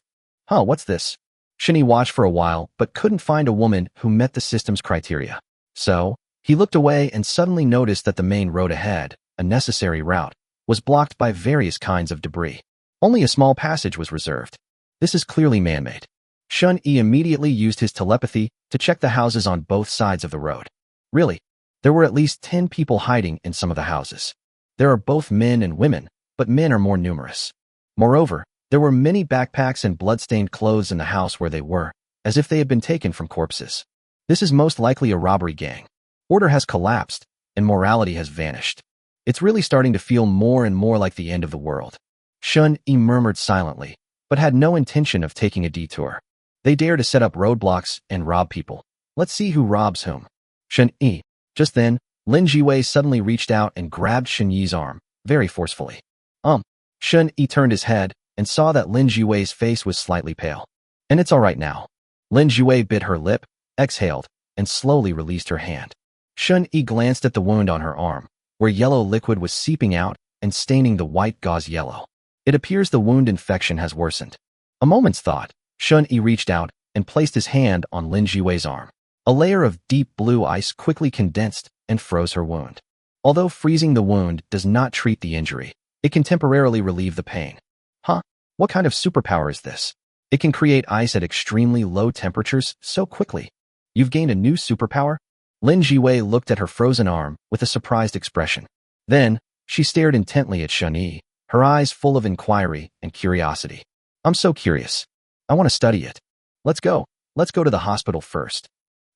Huh, what's this? Shun Yi watched for a while, but couldn't find a woman who met the system's criteria. So, he looked away and suddenly noticed that the main road ahead, a necessary route, was blocked by various kinds of debris. Only a small passage was reserved. This is clearly man-made. Shun Yi immediately used his telepathy to check the houses on both sides of the road. Really, there were at least 10 people hiding in some of the houses. There are both men and women, but men are more numerous. Moreover, there were many backpacks and blood-stained clothes in the house where they were, as if they had been taken from corpses. This is most likely a robbery gang. Order has collapsed, and morality has vanished. It's really starting to feel more and more like the end of the world. Shun Yi murmured silently, but had no intention of taking a detour. They dare to set up roadblocks and rob people. Let's see who robs whom. Shun Yi. Just then, Lin Jiwei suddenly reached out and grabbed Shun Yi's arm, very forcefully. Shun Yi turned his head and saw that Lin Jiwei's face was slightly pale. And it's all right now. Lin Jiwei bit her lip, exhaled, and slowly released her hand. Shun Yi glanced at the wound on her arm, where yellow liquid was seeping out and staining the white gauze yellow. It appears the wound infection has worsened. A moment's thought, Shun Yi reached out and placed his hand on Lin Jiwei's arm. A layer of deep blue ice quickly condensed and froze her wound. Although freezing the wound does not treat the injury, it can temporarily relieve the pain. Huh? What kind of superpower is this? It can create ice at extremely low temperatures so quickly. You've gained a new superpower? Lin Jiwei looked at her frozen arm with a surprised expression. Then, she stared intently at Shun Yi, her eyes full of inquiry and curiosity. I'm so curious. I want to study it. Let's go. Let's go to the hospital first.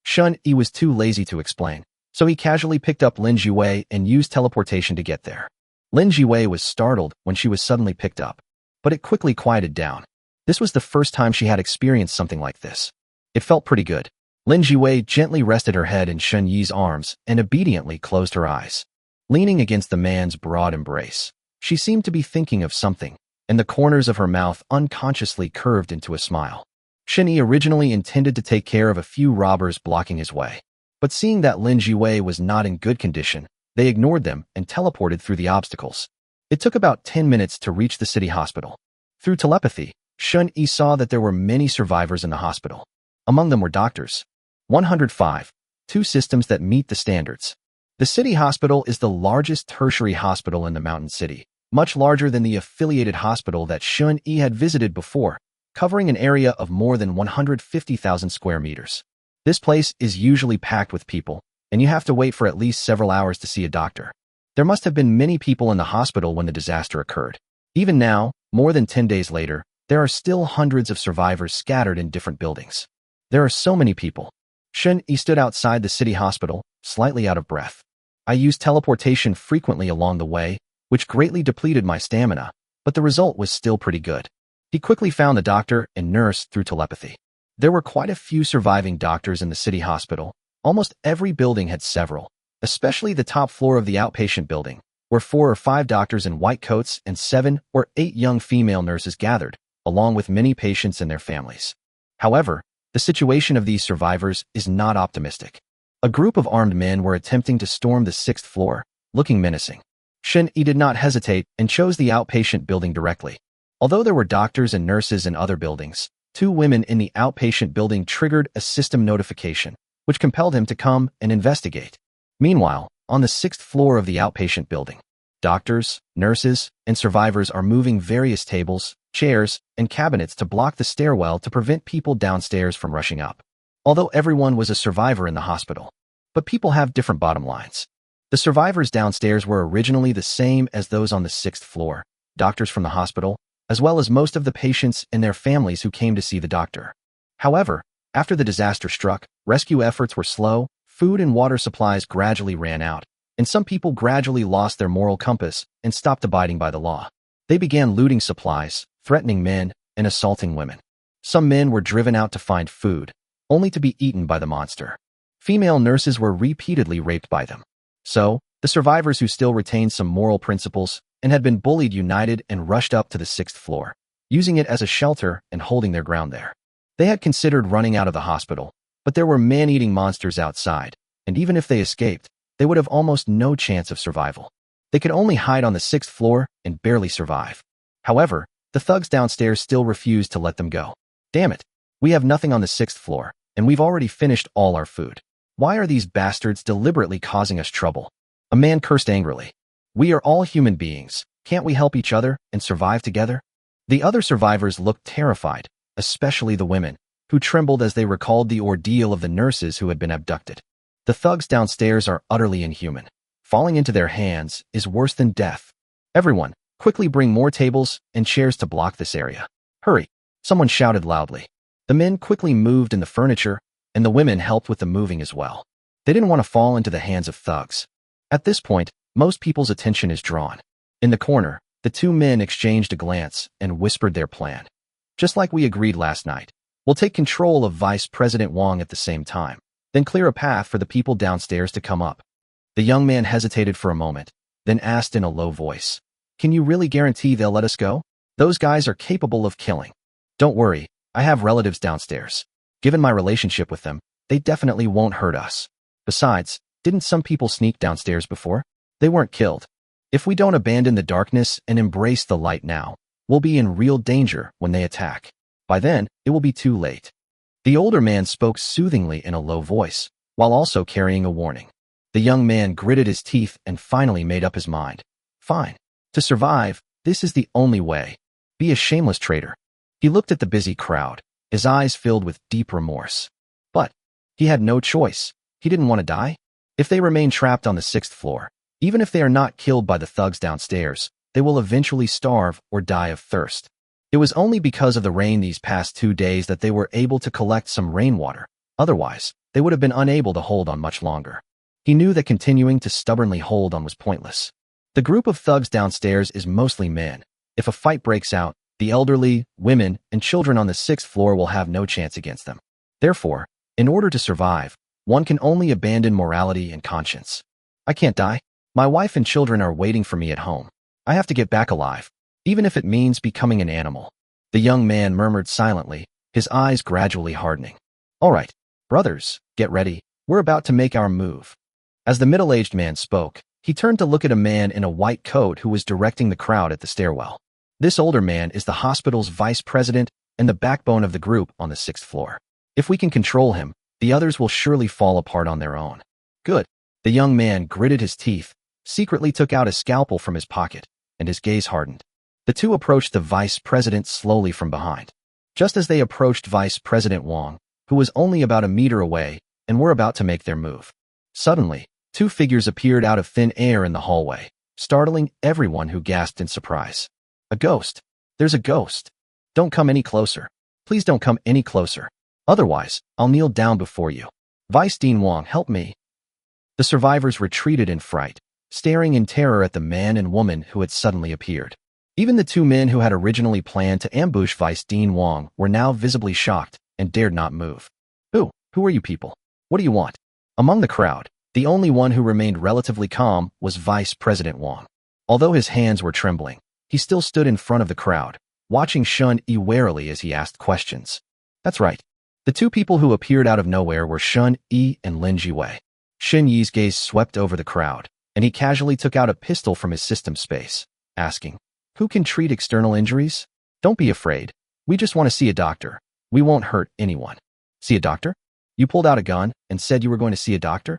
Shun Yi was too lazy to explain, so he casually picked up Lin Jiwei and used teleportation to get there. Lin Jiwei was startled when she was suddenly picked up, but it quickly quieted down. This was the first time she had experienced something like this. It felt pretty good. Lin Jiwei gently rested her head in Shun Yi's arms and obediently closed her eyes. Leaning against the man's broad embrace, she seemed to be thinking of something, and the corners of her mouth unconsciously curved into a smile. Shun Yi originally intended to take care of a few robbers blocking his way, but seeing that Lin Jiwei was not in good condition, they ignored them and teleported through the obstacles. It took about 10 minutes to reach the city hospital. Through telepathy, Shun Yi saw that there were many survivors in the hospital. Among them were doctors. 105, 2 systems that meet the standards. The city hospital is the largest tertiary hospital in the mountain city, much larger than the affiliated hospital that Shun Yi had visited before, covering an area of more than 150,000 square meters. This place is usually packed with people, and you have to wait for at least several hours to see a doctor. There must have been many people in the hospital when the disaster occurred. Even now, more than 10 days later, there are still hundreds of survivors scattered in different buildings. There are so many people. Shen-yi stood outside the city hospital, slightly out of breath. I used teleportation frequently along the way, which greatly depleted my stamina, but the result was still pretty good. He quickly found the doctor and nurse through telepathy. There were quite a few surviving doctors in the city hospital. Almost every building had several, especially the top floor of the outpatient building, where 4 or 5 doctors in white coats and 7 or 8 young female nurses gathered, along with many patients and their families. However, the situation of these survivors is not optimistic. A group of armed men were attempting to storm the 6th floor, looking menacing. Shen-yi did not hesitate and chose the outpatient building directly. Although there were doctors and nurses in other buildings, 2 women in the outpatient building triggered a system notification, which compelled him to come and investigate. Meanwhile, on the 6th floor of the outpatient building, doctors, nurses, and survivors are moving various tables, chairs, and cabinets to block the stairwell to prevent people downstairs from rushing up. Although everyone was a survivor in the hospital, but people have different bottom lines. The survivors downstairs were originally the same as those on the 6th floor, doctors from the hospital, as well as most of the patients and their families who came to see the doctor. However, after the disaster struck, rescue efforts were slow, food and water supplies gradually ran out, and some people gradually lost their moral compass and stopped abiding by the law. They began looting supplies, threatening men, and assaulting women. Some men were driven out to find food, only to be eaten by the monster. Female nurses were repeatedly raped by them. So, the survivors who still retained some moral principles and had been bullied united and rushed up to the 6th floor, using it as a shelter and holding their ground there. They had considered running out of the hospital, but there were man-eating monsters outside, and even if they escaped, they would have almost no chance of survival. They could only hide on the 6th floor and barely survive. However, the thugs downstairs still refused to let them go. Damn it, we have nothing on the 6th floor, and we've already finished all our food. Why are these bastards deliberately causing us trouble? A man cursed angrily. We are all human beings. Can't we help each other and survive together? The other survivors looked terrified, especially the women, who trembled as they recalled the ordeal of the nurses who had been abducted. The thugs downstairs are utterly inhuman. Falling into their hands is worse than death. Everyone, quickly bring more tables and chairs to block this area. Hurry! Someone shouted loudly. The men quickly moved in the furniture, and the women helped with the moving as well. They didn't want to fall into the hands of thugs. At this point, most people's attention is drawn. In the corner, the 2 men exchanged a glance and whispered their plan. Just like we agreed last night, we'll take control of Vice President Wang at the same time, then clear a path for the people downstairs to come up. The young man hesitated for a moment, then asked in a low voice, "Can you really guarantee they'll let us go? Those guys are capable of killing." "Don't worry, I have relatives downstairs. Given my relationship with them, they definitely won't hurt us. Besides, didn't some people sneak downstairs before? They weren't killed. If we don't abandon the darkness and embrace the light now, we'll be in real danger when they attack. By then, it will be too late." The older man spoke soothingly in a low voice, while also carrying a warning. The young man gritted his teeth and finally made up his mind. Fine. To survive, this is the only way. Be a shameless traitor. He looked at the busy crowd, his eyes filled with deep remorse. But he had no choice. He didn't want to die. If they remain trapped on the 6th floor, even if they are not killed by the thugs downstairs, they will eventually starve or die of thirst. It was only because of the rain these past 2 days that they were able to collect some rainwater. Otherwise, they would have been unable to hold on much longer. He knew that continuing to stubbornly hold on was pointless. The group of thugs downstairs is mostly men. If a fight breaks out, the elderly, women, and children on the 6th floor will have no chance against them. Therefore, in order to survive, one can only abandon morality and conscience. I can't die. My wife and children are waiting for me at home. I have to get back alive, even if it means becoming an animal. The young man murmured silently, his eyes gradually hardening. All right, brothers, get ready. We're about to make our move. As the middle-aged man spoke, he turned to look at a man in a white coat who was directing the crowd at the stairwell. This older man is the hospital's vice president and the backbone of the group on the 6th floor. If we can control him, the others will surely fall apart on their own. Good. The young man gritted his teeth, secretly took out a scalpel from his pocket, and his gaze hardened. The 2 approached the vice president slowly from behind. Just as they approached Vice President Wang, who was only about a meter away, and were about to make their move. Suddenly, 2 figures appeared out of thin air in the hallway, startling everyone who gasped in surprise. A ghost. There's a ghost. Don't come any closer. Please don't come any closer. Otherwise, I'll kneel down before you. Vice Dean Wang, help me. The survivors retreated in fright, staring in terror at the man and woman who had suddenly appeared. Even the two men who had originally planned to ambush Vice Dean Wang were now visibly shocked and dared not move. Who are you people? What do you want? Among the crowd, the only one who remained relatively calm was Vice President Wang. Although his hands were trembling, he still stood in front of the crowd, watching Shun Yi warily as he asked questions. That's right. The two people who appeared out of nowhere were Shun Yi and Lin Jiwei. Shun Yi's gaze swept over the crowd, and he casually took out a pistol from his system space, asking, "Who can treat external injuries? Don't be afraid. We just want to see a doctor. We won't hurt anyone." See a doctor? You pulled out a gun and said you were going to see a doctor?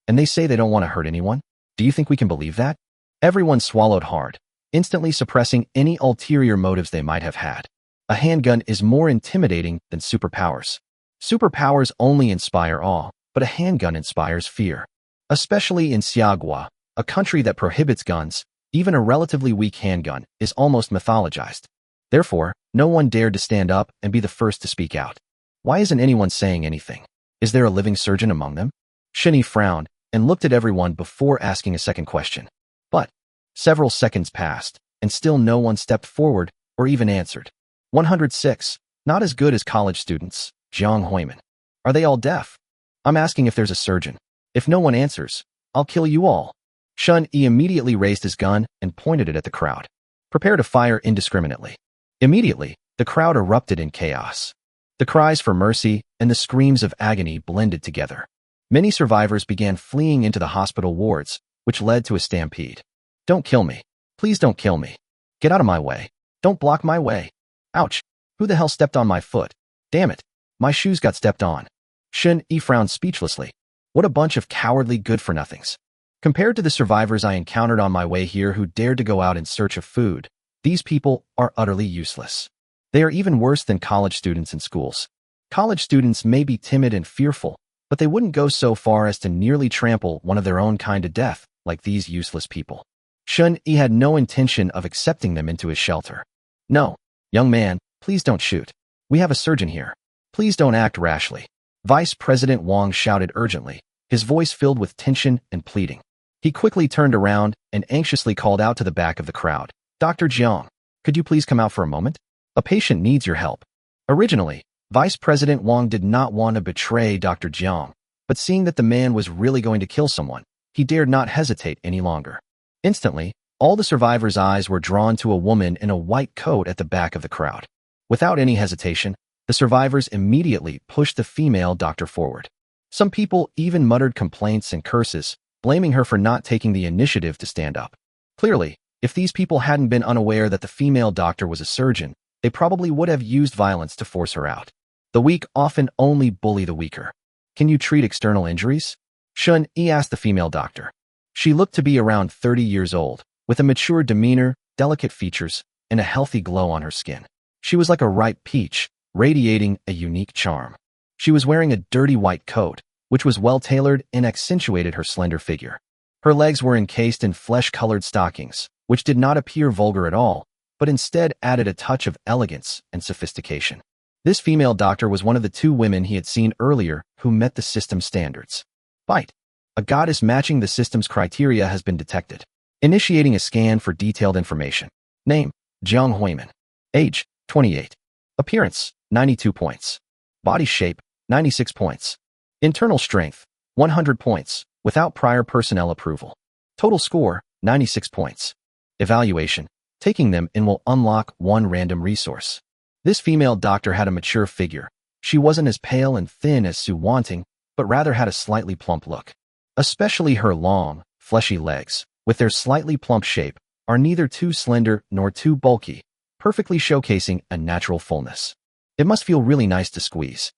And they say they don't want to hurt anyone? Do you think we can believe that? Everyone swallowed hard, instantly suppressing any ulterior motives they might have had. A handgun is more intimidating than superpowers. Superpowers only inspire awe, but a handgun inspires fear. Especially in Xiagua, a country that prohibits guns, even a relatively weak handgun is almost mythologized. Therefore, no one dared to stand up and be the first to speak out. Why isn't anyone saying anything? Is there a living surgeon among them? Shun Yi frowned and looked at everyone before asking a second question. But several seconds passed, and still no one stepped forward or even answered. 106. Not as good as college students. Jiang Huiman. Are they all deaf? I'm asking if there's a surgeon. If no one answers, I'll kill you all. Shun Yi immediately raised his gun and pointed it at the crowd. Prepare to fire indiscriminately. Immediately, the crowd erupted in chaos. The cries for mercy and the screams of agony blended together. Many survivors began fleeing into the hospital wards, which led to a stampede. Don't kill me. Please don't kill me. Get out of my way. Don't block my way. Ouch. Who the hell stepped on my foot? Damn it. My shoes got stepped on. Shun Yi frowned speechlessly. What a bunch of cowardly good-for-nothings. Compared to the survivors I encountered on my way here who dared to go out in search of food, these people are utterly useless. They are even worse than college students in schools. College students may be timid and fearful, but they wouldn't go so far as to nearly trample one of their own kind to death like these useless people. Shun Yi had no intention of accepting them into his shelter. No, young man, please don't shoot. We have a surgeon here. Please don't act rashly. Vice President Wang shouted urgently, his voice filled with tension and pleading. He quickly turned around and anxiously called out to the back of the crowd. Dr. Jiang, could you please come out for a moment? A patient needs your help. Originally, Vice President Wang did not want to betray Dr. Jiang, but seeing that the man was really going to kill someone, he dared not hesitate any longer. Instantly, all the survivors' eyes were drawn to a woman in a white coat at the back of the crowd. Without any hesitation, the survivors immediately pushed the female doctor forward. Some people even muttered complaints and curses, blaming her for not taking the initiative to stand up. Clearly, if these people hadn't been unaware that the female doctor was a surgeon, they probably would have used violence to force her out. The weak often only bully the weaker. Can you treat external injuries? Shun Yi asked the female doctor. She looked to be around 30 years old, with a mature demeanor, delicate features, and a healthy glow on her skin. She was like a ripe peach, radiating a unique charm. She was wearing a dirty white coat, which was well-tailored and accentuated her slender figure. Her legs were encased in flesh-colored stockings, which did not appear vulgar at all, but instead added a touch of elegance and sophistication. This female doctor was one of the two women he had seen earlier who met the system standards. Bite. A goddess matching the system's criteria has been detected. Initiating a scan for detailed information. Name, Jiang Huiman. Age, 28. Appearance, 92 points. Body shape, 96 points. Internal strength, 100 points, without prior personnel approval. Total score, 96 points. Evaluation. Taking them in will unlock one random resource. This female doctor had a mature figure. She wasn't as pale and thin as Su Wanting, but rather had a slightly plump look. Especially her long, fleshy legs, with their slightly plump shape, are neither too slender nor too bulky, perfectly showcasing a natural fullness. It must feel really nice to squeeze.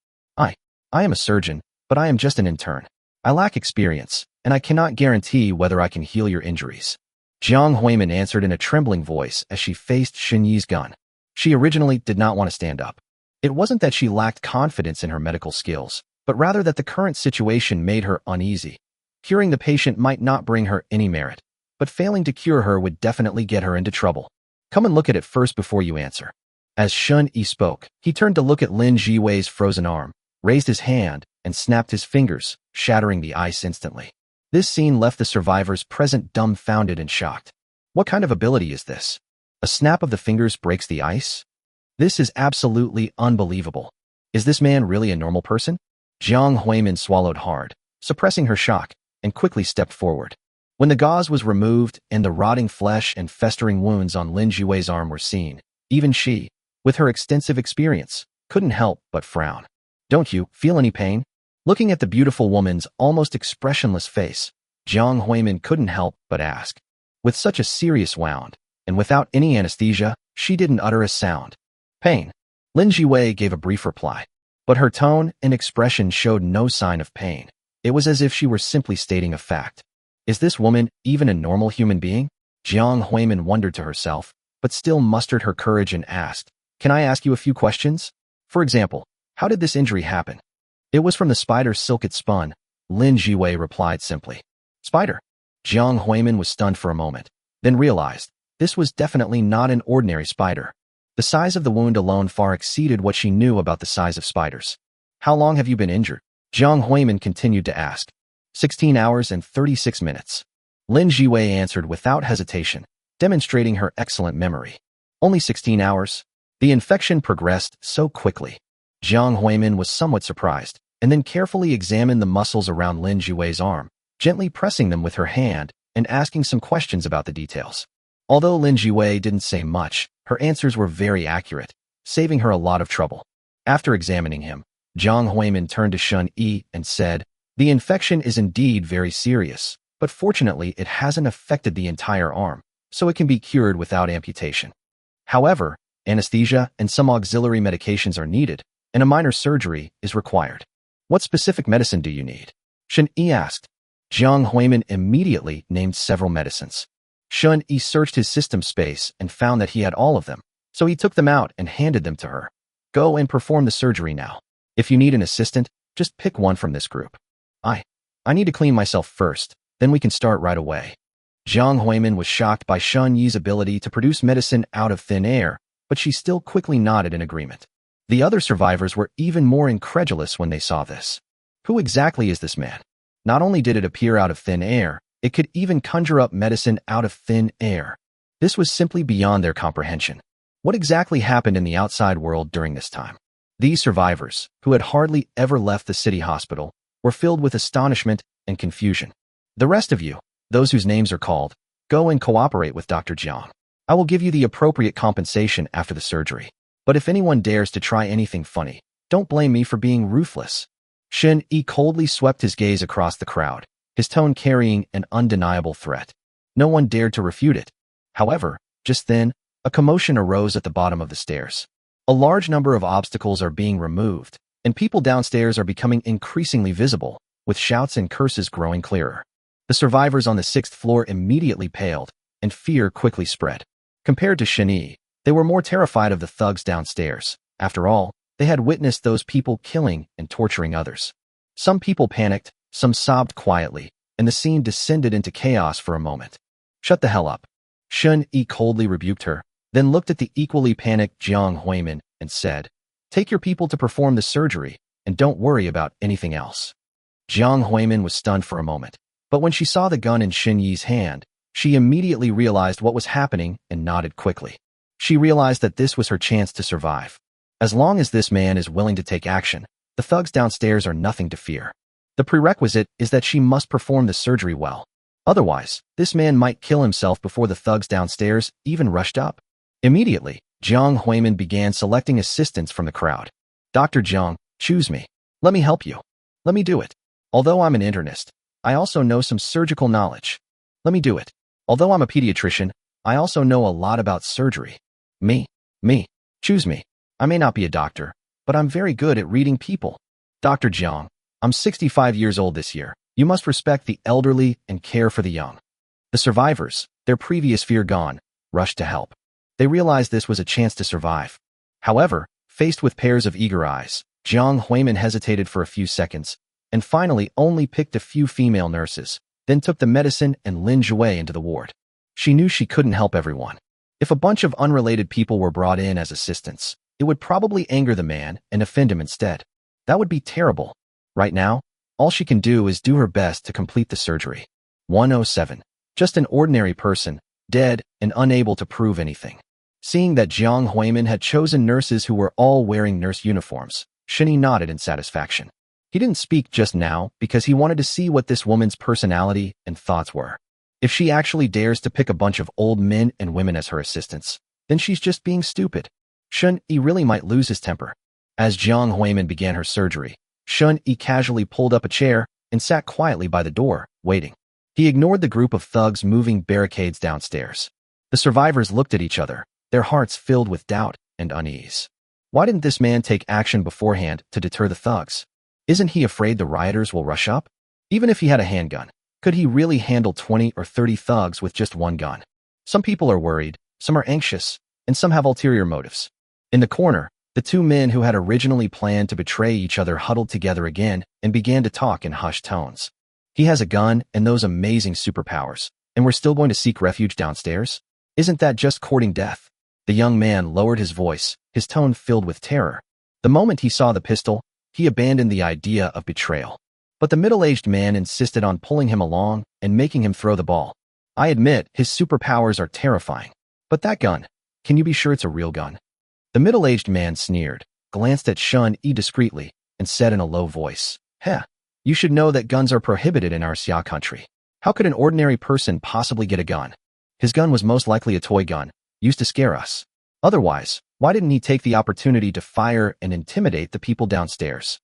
I am a surgeon, but I am just an intern. I lack experience, and I cannot guarantee whether I can heal your injuries. Jiang Huiman answered in a trembling voice as she faced Shun Yi's gun. She originally did not want to stand up. It wasn't that she lacked confidence in her medical skills, but rather that the current situation made her uneasy. Curing the patient might not bring her any merit, but failing to cure her would definitely get her into trouble. Come and look at it first before you answer. As Shun Yi spoke, he turned to look at Lin Jiwei's frozen arm, raised his hand, and snapped his fingers, shattering the ice instantly. This scene left the survivors present dumbfounded and shocked. What kind of ability is this? A snap of the fingers breaks the ice? This is absolutely unbelievable. Is this man really a normal person? Jiang Huimin swallowed hard, suppressing her shock, and quickly stepped forward. When the gauze was removed and the rotting flesh and festering wounds on Lin Jue's arm were seen, even she, with her extensive experience, couldn't help but frown. Don't you feel any pain? Looking at the beautiful woman's almost expressionless face, Jiang Huimin couldn't help but ask. With such a serious wound, and without any anesthesia, she didn't utter a sound. Pain. Lin Jue gave a brief reply, but her tone and expression showed no sign of pain. It was as if she were simply stating a fact. Is this woman even a normal human being? Jiang Huimin wondered to herself, but still mustered her courage and asked, Can I ask you a few questions? For example, how did this injury happen? It was from the spider silk it spun, Lin Jue replied simply. Spider? Jiang Huimin was stunned for a moment, then realized this was definitely not an ordinary spider. The size of the wound alone far exceeded what she knew about the size of spiders. How long have you been injured? Jiang Huimin continued to ask. 16 hours and 36 minutes. Lin Jue answered without hesitation, demonstrating her excellent memory. Only 16 hours? The infection progressed so quickly. Jiang Huimin was somewhat surprised, and then carefully examined the muscles around Lin Jue's arm, gently pressing them with her hand and asking some questions about the details. Although Lin Jue didn't say much, her answers were very accurate, saving her a lot of trouble. After examining him, Jiang Huimin turned to Shun Yi and said, The infection is indeed very serious, but fortunately it hasn't affected the entire arm, so it can be cured without amputation. However, anesthesia and some auxiliary medications are needed, and a minor surgery is required. What specific medicine do you need? Shun Yi asked. Jiang Huimin immediately named several medicines. Shun Yi searched his system space and found that he had all of them, so he took them out and handed them to her. Go and perform the surgery now. If you need an assistant, just pick one from this group. I need to clean myself first, then we can start right away. Jiang Huimin was shocked by Shun Yi's ability to produce medicine out of thin air, but she still quickly nodded in agreement. The other survivors were even more incredulous when they saw this. Who exactly is this man? Not only did it appear out of thin air, it could even conjure up medicine out of thin air. This was simply beyond their comprehension. What exactly happened in the outside world during this time? These survivors, who had hardly ever left the city hospital, were filled with astonishment and confusion. The rest of you, those whose names are called, go and cooperate with Dr. Jiang. I will give you the appropriate compensation after the surgery. But if anyone dares to try anything funny, don't blame me for being ruthless. Shun Yi coldly swept his gaze across the crowd, his tone carrying an undeniable threat. No one dared to refute it. However, just then, a commotion arose at the bottom of the stairs. A large number of obstacles are being removed, and people downstairs are becoming increasingly visible, with shouts and curses growing clearer. The survivors on the 6th floor immediately paled, and fear quickly spread. Compared to Shun Yi, they were more terrified of the thugs downstairs. After all, they had witnessed those people killing and torturing others. Some people panicked, some sobbed quietly, and the scene descended into chaos for a moment. Shut the hell up. Shun Yi coldly rebuked her, then looked at the equally panicked Jiang Huimin and said, Take your people to perform the surgery, and don't worry about anything else. Jiang Huimin was stunned for a moment, but when she saw the gun in Shun Yi's hand, she immediately realized what was happening and nodded quickly. She realized that this was her chance to survive. As long as this man is willing to take action, the thugs downstairs are nothing to fear. The prerequisite is that she must perform the surgery well. Otherwise, this man might kill himself before the thugs downstairs even rushed up. Immediately, Jiang Huimin began selecting assistants from the crowd. Dr. Jiang, choose me. Let me help you. Let me do it. Although I'm an internist, I also know some surgical knowledge. Let me do it. Although I'm a pediatrician, I also know a lot about surgery. Me. Choose me. I may not be a doctor, but I'm very good at reading people. Dr. Jiang, I'm 65 years old this year. You must respect the elderly and care for the young. The survivors, their previous fear gone, rushed to help. They realized this was a chance to survive. However, faced with pairs of eager eyes, Jiang Huimin hesitated for a few seconds, and finally only picked a few female nurses, then took the medicine and Lin Jue into the ward. She knew she couldn't help everyone. If a bunch of unrelated people were brought in as assistants, it would probably anger the man and offend him instead. That would be terrible. Right now, all she can do is do her best to complete the surgery. 107. Just an ordinary person, dead and unable to prove anything. Seeing that Jiang Huimin had chosen nurses who were all wearing nurse uniforms, Shini nodded in satisfaction. He didn't speak just now because he wanted to see what this woman's personality and thoughts were. If she actually dares to pick a bunch of old men and women as her assistants, then she's just being stupid. Shun Yi really might lose his temper. As Jiang Huimin began her surgery, Shun Yi casually pulled up a chair and sat quietly by the door, waiting. He ignored the group of thugs moving barricades downstairs. The survivors looked at each other, their hearts filled with doubt and unease. Why didn't this man take action beforehand to deter the thugs? Isn't he afraid the rioters will rush up? Even if he had a handgun, could he really handle 20 or 30 thugs with just one gun? Some people are worried, some are anxious, and some have ulterior motives. In the corner, the two men who had originally planned to betray each other huddled together again and began to talk in hushed tones. He has a gun and those amazing superpowers, and we're still going to seek refuge downstairs? Isn't that just courting death? The young man lowered his voice, his tone filled with terror. The moment he saw the pistol, he abandoned the idea of betrayal. But the middle-aged man insisted on pulling him along and making him throw the ball. I admit, his superpowers are terrifying. But that gun, can you be sure it's a real gun? The middle-aged man sneered, glanced at Shun Yi discreetly, and said in a low voice, "Heh, you should know that guns are prohibited in our Xia country. How could an ordinary person possibly get a gun? His gun was most likely a toy gun, used to scare us. Otherwise, why didn't he take the opportunity to fire and intimidate the people downstairs?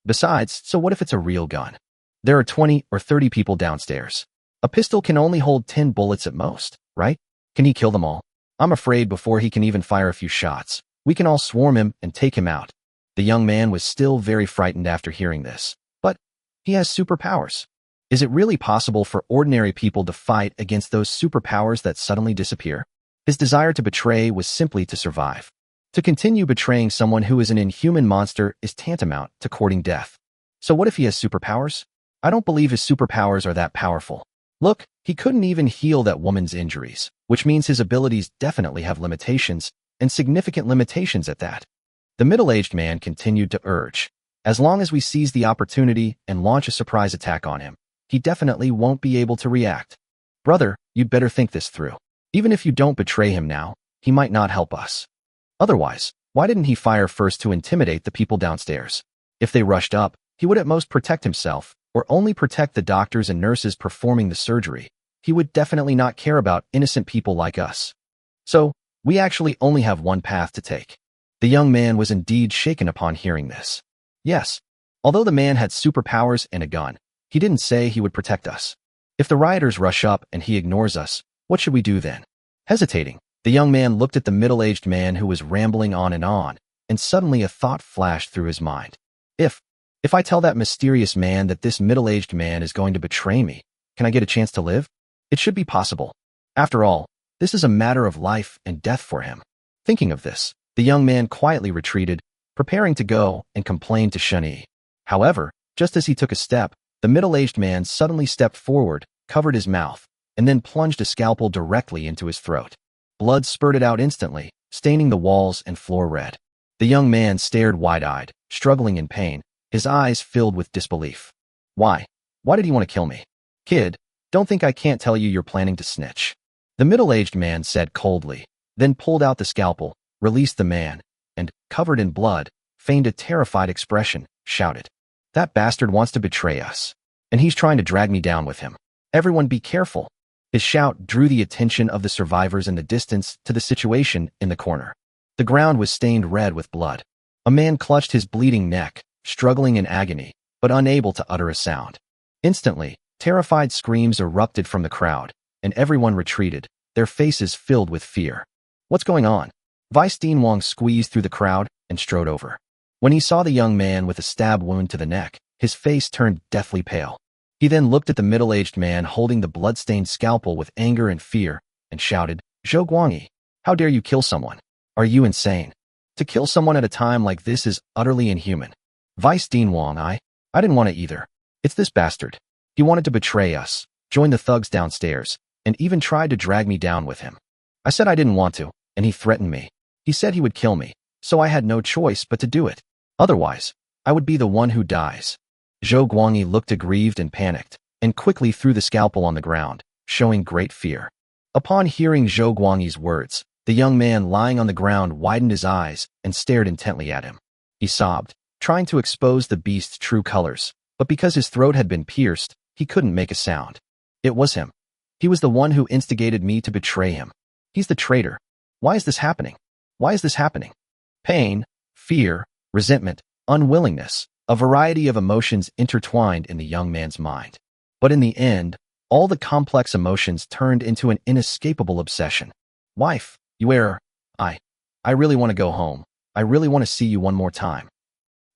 Besides, so what if it's a real gun? There are 20 or 30 people downstairs. A pistol can only hold 10 bullets at most, right? Can he kill them all? I'm afraid before he can even fire a few shots, we can all swarm him and take him out." The young man was still very frightened after hearing this. But he has superpowers. Is it really possible for ordinary people to fight against those superpowers that suddenly disappear? His desire to betray was simply to survive. To continue betraying someone who is an inhuman monster is tantamount to courting death. So what if he has superpowers? I don't believe his superpowers are that powerful. Look, he couldn't even heal that woman's injuries, which means his abilities definitely have limitations, and significant limitations at that. The middle-aged man continued to urge, as long as we seize the opportunity and launch a surprise attack on him, he definitely won't be able to react. Brother, you'd better think this through. Even if you don't betray him now, he might not help us. Otherwise, why didn't he fire first to intimidate the people downstairs? If they rushed up, he would at most protect himself, or only protect the doctors and nurses performing the surgery. He would definitely not care about innocent people like us. So, we actually only have one path to take. The young man was indeed shaken upon hearing this. Yes, although the man had superpowers and a gun, he didn't say he would protect us. If the rioters rush up and he ignores us, what should we do then? Hesitating, the young man looked at the middle-aged man who was rambling on, and suddenly a thought flashed through his mind. If I tell that mysterious man that this middle-aged man is going to betray me, can I get a chance to live? It should be possible. After all, this is a matter of life and death for him. Thinking of this, the young man quietly retreated, preparing to go and complain to Shun Yi. However, just as he took a step, the middle-aged man suddenly stepped forward, covered his mouth, and then plunged a scalpel directly into his throat. Blood spurted out instantly, staining the walls and floor red. The young man stared wide-eyed, struggling in pain, his eyes filled with disbelief. Why? Why did he want to kill me? Kid, don't think I can't tell you're planning to snitch. The middle-aged man said coldly, then pulled out the scalpel, released the man, and, covered in blood, feigned a terrified expression, shouted, "That bastard wants to betray us. And he's trying to drag me down with him. Everyone be careful." His shout drew the attention of the survivors in the distance to the situation in the corner. The ground was stained red with blood. A man clutched his bleeding neck, struggling in agony, but unable to utter a sound. Instantly, terrified screams erupted from the crowd, and everyone retreated, their faces filled with fear. "What's going on?" Vice Dean Wong squeezed through the crowd and strode over. When he saw the young man with a stab wound to the neck, his face turned deathly pale. He then looked at the middle-aged man holding the blood-stained scalpel with anger and fear, and shouted, "Zhou Guangyi, how dare you kill someone? Are you insane? To kill someone at a time like this is utterly inhuman." Vice Dean Wong, I didn't want to either. It's this bastard. He wanted to betray us, join the thugs downstairs, and even tried to drag me down with him. I said I didn't want to, and he threatened me. He said he would kill me, so I had no choice but to do it. Otherwise, I would be the one who dies. Zhou Guangyi looked aggrieved and panicked, and quickly threw the scalpel on the ground, showing great fear. Upon hearing Zhou Guangyi's words, the young man lying on the ground widened his eyes and stared intently at him. He sobbed, trying to expose the beast's true colors, but because his throat had been pierced, he couldn't make a sound. It was him. He was the one who instigated me to betray him. He's the traitor. Why is this happening? Why is this happening? Pain, fear, resentment, unwillingness, a variety of emotions intertwined in the young man's mind. But in the end, all the complex emotions turned into an inescapable obsession. Wife, you err. I really want to go home. I really want to see you one more time.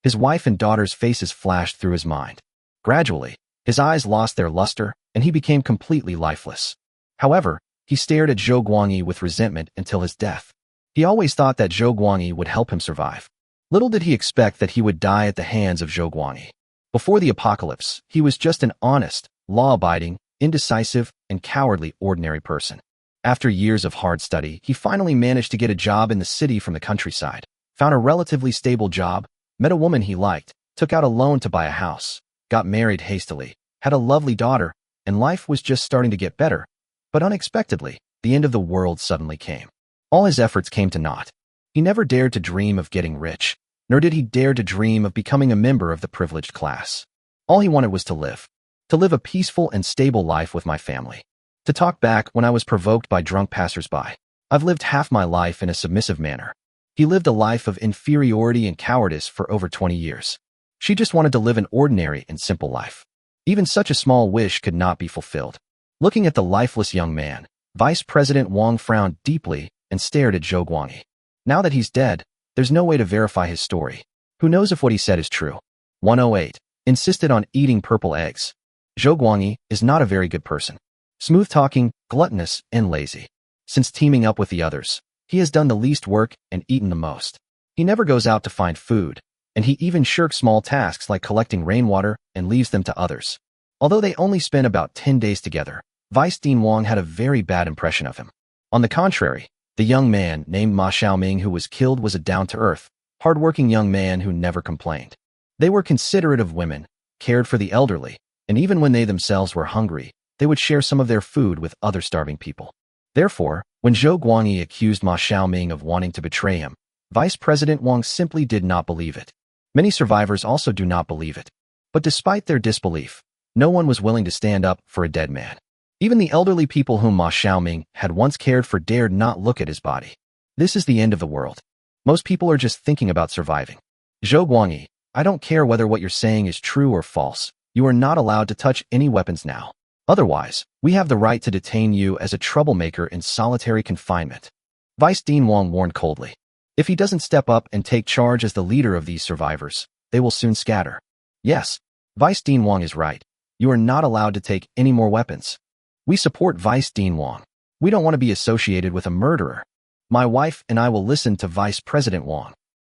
His wife and daughter's faces flashed through his mind. Gradually, his eyes lost their luster, and he became completely lifeless. However, he stared at Zhou Guangyi with resentment until his death. He always thought that Zhou Guangyi would help him survive. Little did he expect that he would die at the hands of Zhou Guangyi. Before the apocalypse, he was just an honest, law-abiding, indecisive, and cowardly ordinary person. After years of hard study, he finally managed to get a job in the city from the countryside, found a relatively stable job, met a woman he liked, took out a loan to buy a house, got married hastily, had a lovely daughter, and life was just starting to get better. But unexpectedly, the end of the world suddenly came. All his efforts came to naught. He never dared to dream of getting rich, nor did he dare to dream of becoming a member of the privileged class. All he wanted was to live a peaceful and stable life with my family. To talk back when I was provoked by drunk passers-by. I've lived half my life in a submissive manner. He lived a life of inferiority and cowardice for over 20 years. She just wanted to live an ordinary and simple life. Even such a small wish could not be fulfilled. Looking at the lifeless young man, Vice President Wang frowned deeply and stared at Zhou Guangyi. Now that he's dead, there's no way to verify his story. Who knows if what he said is true? 108. Insisted on eating purple eggs. Zhou Guangyi is not a very good person. Smooth-talking, gluttonous, and lazy. Since teaming up with the others, he has done the least work and eaten the most. He never goes out to find food, and he even shirks small tasks like collecting rainwater and leaves them to others. Although they only spent about 10 days together, Vice Dean Wang had a very bad impression of him. On the contrary, the young man named Ma Xiaoming who was killed was a down-to-earth, hard-working young man who never complained. They were considerate of women, cared for the elderly, and even when they themselves were hungry, they would share some of their food with other starving people. Therefore, when Zhou Guangyi accused Ma Xiaoming of wanting to betray him, Vice President Wang simply did not believe it. Many survivors also do not believe it. But despite their disbelief, no one was willing to stand up for a dead man. Even the elderly people whom Ma Xiaoming had once cared for dared not look at his body. This is the end of the world. Most people are just thinking about surviving. Zhou Guangyi, I don't care whether what you're saying is true or false. You are not allowed to touch any weapons now. Otherwise, we have the right to detain you as a troublemaker in solitary confinement. Vice Dean Wang warned coldly. If he doesn't step up and take charge as the leader of these survivors, they will soon scatter. Yes, Vice Dean Wang is right. You are not allowed to take any more weapons. We support Vice Dean Wang. We don't want to be associated with a murderer. My wife and I will listen to Vice President Wang.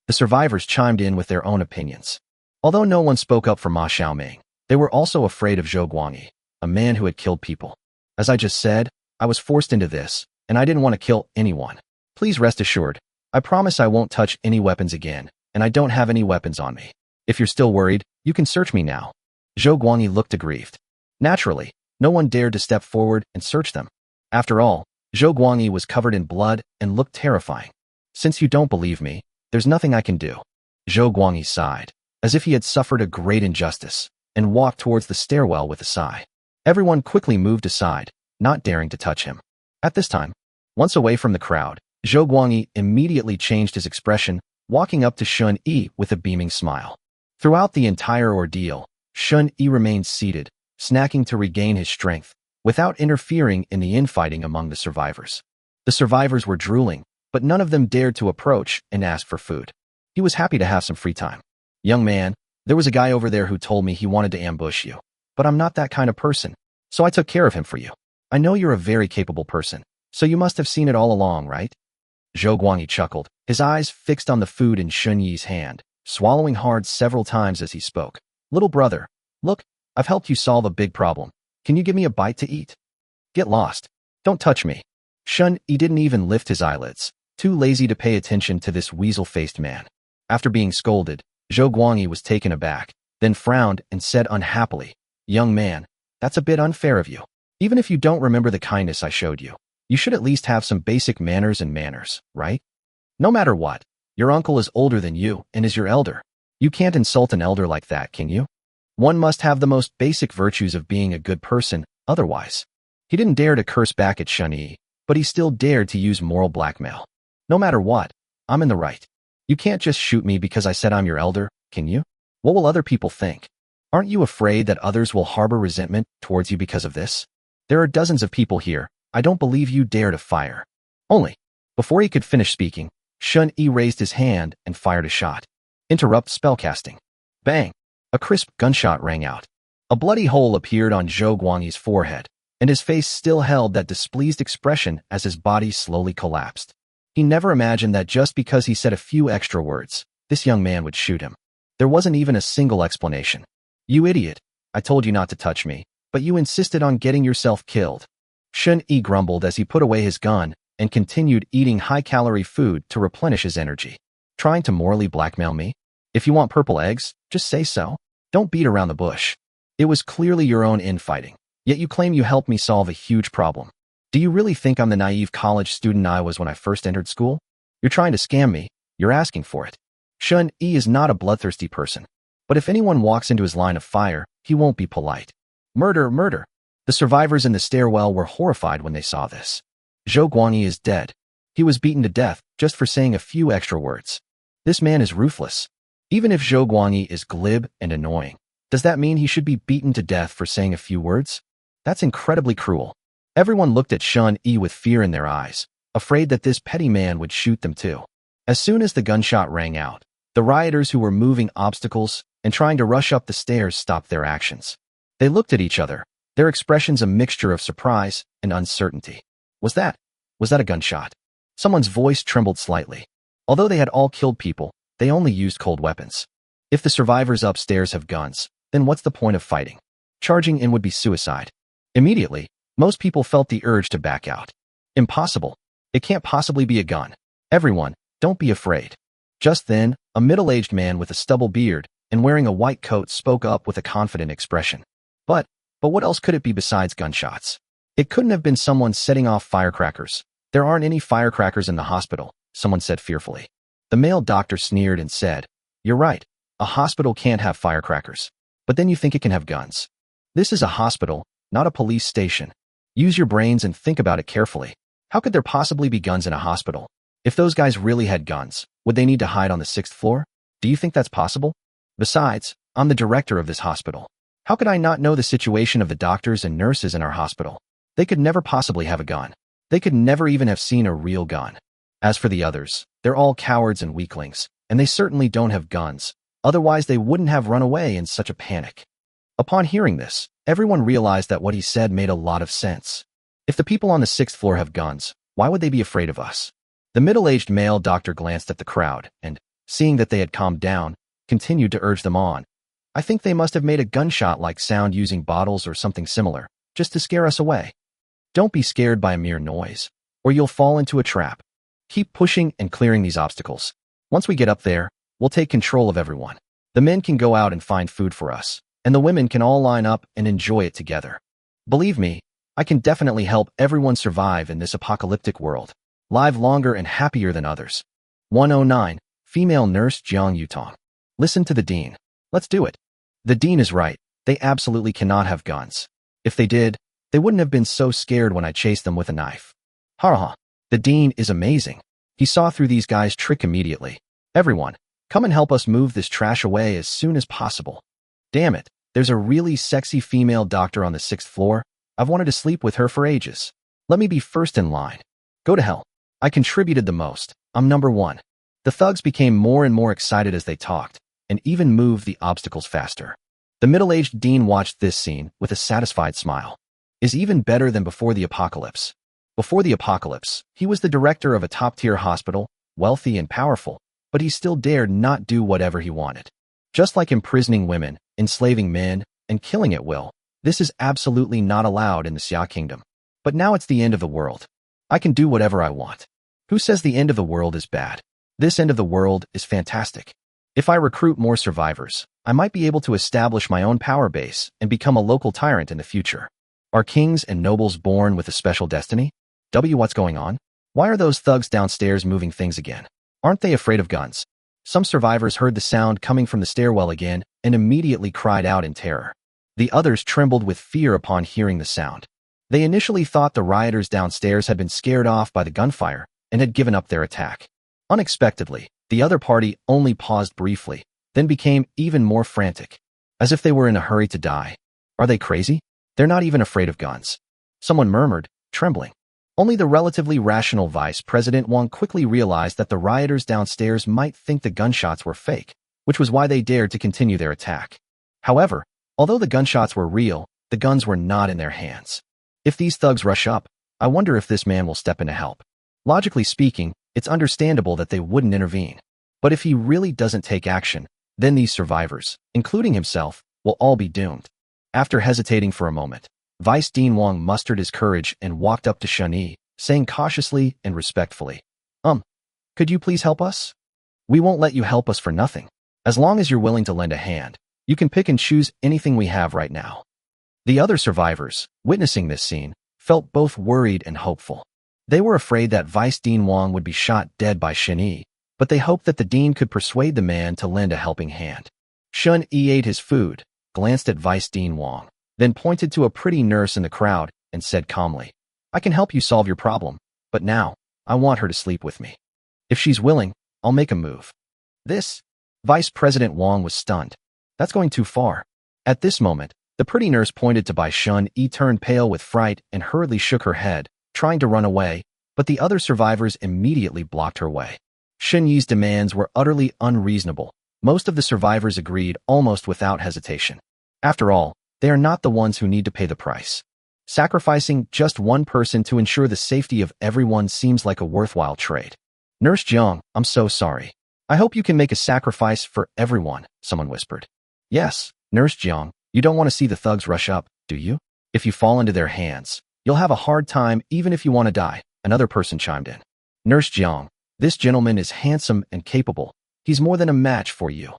The survivors chimed in with their own opinions. Although no one spoke up for Ma Xiaoming, they were also afraid of Zhou Guangyi, a man who had killed people. As I just said, I was forced into this, and I didn't want to kill anyone. Please rest assured, I promise I won't touch any weapons again, and I don't have any weapons on me. If you're still worried, you can search me now. Zhou Guangyi looked aggrieved. Naturally, no one dared to step forward and search them. After all, Zhou Guangyi was covered in blood and looked terrifying. Since you don't believe me, there's nothing I can do. Zhou Guangyi sighed, as if he had suffered a great injustice, and walked towards the stairwell with a sigh. Everyone quickly moved aside, not daring to touch him. At this time, once away from the crowd, Zhou Guangyi immediately changed his expression, walking up to Shun Yi with a beaming smile. Throughout the entire ordeal, Shun Yi remained seated, snacking to regain his strength, without interfering in the infighting among the survivors. The survivors were drooling, but none of them dared to approach and ask for food. He was happy to have some free time. Young man, there was a guy over there who told me he wanted to ambush you, but I'm not that kind of person, so I took care of him for you. I know you're a very capable person, so you must have seen it all along, right? Zhou Guangyi chuckled, his eyes fixed on the food in Shun Yi's hand, swallowing hard several times as he spoke. Little brother, look, I've helped you solve a big problem. Can you give me a bite to eat? Get lost. Don't touch me. Shun Yi didn't even lift his eyelids, too lazy to pay attention to this weasel-faced man. After being scolded, Zhou Guangyi was taken aback, then frowned and said unhappily, "Young man, that's a bit unfair of you. Even if you don't remember the kindness I showed you, you should at least have some basic manners, right? No matter what, your uncle is older than you and is your elder. You can't insult an elder like that, can you? One must have the most basic virtues of being a good person, otherwise." He didn't dare to curse back at Shun-Yi, but he still dared to use moral blackmail. "No matter what, I'm in the right. You can't just shoot me because I said I'm your elder, can you? What will other people think? Aren't you afraid that others will harbor resentment towards you because of this? There are dozens of people here. I don't believe you dare to fire." Only, before he could finish speaking, Shun-Yi raised his hand and fired a shot. Interrupt spellcasting. Bang! A crisp gunshot rang out. A bloody hole appeared on Zhou Guangyi's forehead, and his face still held that displeased expression as his body slowly collapsed. He never imagined that just because he said a few extra words, this young man would shoot him. There wasn't even a single explanation. "You idiot, I told you not to touch me, but you insisted on getting yourself killed." Shun-Yi grumbled as he put away his gun and continued eating high-calorie food to replenish his energy. "Trying to morally blackmail me? If you want purple eggs, just say so. Don't beat around the bush. It was clearly your own infighting, yet you claim you helped me solve a huge problem. Do you really think I'm the naive college student I was when I first entered school? You're trying to scam me. You're asking for it." Shun-Yi is not a bloodthirsty person, but if anyone walks into his line of fire, he won't be polite. "Murder, murder." The survivors in the stairwell were horrified when they saw this. Zhou Guangyi is dead. He was beaten to death just for saying a few extra words. This man is ruthless. Even if Zhou Guangyi is glib and annoying, does that mean he should be beaten to death for saying a few words? That's incredibly cruel. Everyone looked at Shun-Yi with fear in their eyes, afraid that this petty man would shoot them too. As soon as the gunshot rang out, the rioters who were moving obstacles and trying to rush up the stairs stopped their actions. They looked at each other, their expressions a mixture of surprise and uncertainty. Was that a gunshot? Someone's voice trembled slightly. Although they had all killed people, they only used cold weapons. If the survivors upstairs have guns, then what's the point of fighting? Charging in would be suicide. Immediately, most people felt the urge to back out. Impossible. It can't possibly be a gun. Everyone, don't be afraid. Just then, a middle-aged man with a stubble beard and wearing a white coat spoke up with a confident expression. But what else could it be besides gunshots? It couldn't have been someone setting off firecrackers. There aren't any firecrackers in the hospital, someone said fearfully. The male doctor sneered and said, "You're right. A hospital can't have firecrackers. But then you think it can have guns. This is a hospital, not a police station. Use your brains and think about it carefully. How could there possibly be guns in a hospital? If those guys really had guns, would they need to hide on the 6th floor? Do you think that's possible? Besides, I'm the director of this hospital. How could I not know the situation of the doctors and nurses in our hospital? They could never possibly have a gun. They could never even have seen a real gun. As for the others, they're all cowards and weaklings, and they certainly don't have guns. Otherwise, they wouldn't have run away in such a panic." Upon hearing this, everyone realized that what he said made a lot of sense. If the people on the 6th floor have guns, why would they be afraid of us? The middle-aged male doctor glanced at the crowd and, seeing that they had calmed down, continued to urge them on. "I think they must have made a gunshot-like sound using bottles or something similar, just to scare us away. Don't be scared by a mere noise, or you'll fall into a trap. Keep pushing and clearing these obstacles. Once we get up there, we'll take control of everyone. The men can go out and find food for us, and the women can all line up and enjoy it together. Believe me, I can definitely help everyone survive in this apocalyptic world, live longer and happier than others." 109. Female Nurse Jiang Yutong. "Listen to the dean. Let's do it." The dean is right. They absolutely cannot have guns. If they did, they wouldn't have been so scared when I chased them with a knife. Ha ha. The dean is amazing. He saw through these guys' trick immediately. "Everyone, come and help us move this trash away as soon as possible. Damn it, there's a really sexy female doctor on the 6th floor. I've wanted to sleep with her for ages. Let me be first in line. Go to hell. I contributed the most. I'm number one." The thugs became more and more excited as they talked, and even moved the obstacles faster. The middle-aged dean watched this scene with a satisfied smile. Is even better than before the apocalypse. Before the apocalypse, he was the director of a top-tier hospital, wealthy and powerful, but he still dared not do whatever he wanted. Just like imprisoning women, enslaving men, and killing at will, this is absolutely not allowed in the Xia Kingdom. But now it's the end of the world. I can do whatever I want. Who says the end of the world is bad? This end of the world is fantastic. If I recruit more survivors, I might be able to establish my own power base and become a local tyrant in the future. Are kings and nobles born with a special destiny? What's going on? Why are those thugs downstairs moving things again? Aren't they afraid of guns? Some survivors heard the sound coming from the stairwell again and immediately cried out in terror. The others trembled with fear upon hearing the sound. They initially thought the rioters downstairs had been scared off by the gunfire and had given up their attack. Unexpectedly, the other party only paused briefly, then became even more frantic, as if they were in a hurry to die. Are they crazy? They're not even afraid of guns. Someone murmured, trembling. Only the relatively rational Vice President Wang quickly realized that the rioters downstairs might think the gunshots were fake, which was why they dared to continue their attack. However, although the gunshots were real, the guns were not in their hands. If these thugs rush up, I wonder if this man will step in to help. Logically speaking, it's understandable that they wouldn't intervene. But if he really doesn't take action, then these survivors, including himself, will all be doomed. After hesitating for a moment, Vice Dean Wang mustered his courage and walked up to Shun Yi, saying cautiously and respectfully, could you please help us? We won't let you help us for nothing. As long as you're willing to lend a hand, you can pick and choose anything we have right now. The other survivors, witnessing this scene, felt both worried and hopeful. They were afraid that Vice Dean Wang would be shot dead by Shun Yi, but they hoped that the dean could persuade the man to lend a helping hand. Shun Yi ate his food, glanced at Vice Dean Wang, then pointed to a pretty nurse in the crowd and said calmly, I can help you solve your problem, but now, I want her to sleep with me. If she's willing, I'll make a move. This? Vice President Wang was stunned. That's going too far. At this moment, the pretty nurse pointed to Bai Shun Yi turned pale with fright and hurriedly shook her head, trying to run away, but the other survivors immediately blocked her way. Shun Yi's demands were utterly unreasonable. Most of the survivors agreed almost without hesitation. After all, they are not the ones who need to pay the price. Sacrificing just one person to ensure the safety of everyone seems like a worthwhile trade. Nurse Jiang, I'm so sorry. I hope you can make a sacrifice for everyone, someone whispered. Yes, Nurse Jiang, you don't want to see the thugs rush up, do you? If you fall into their hands, you'll have a hard time even if you want to die, another person chimed in. Nurse Jiang, this gentleman is handsome and capable. He's more than a match for you.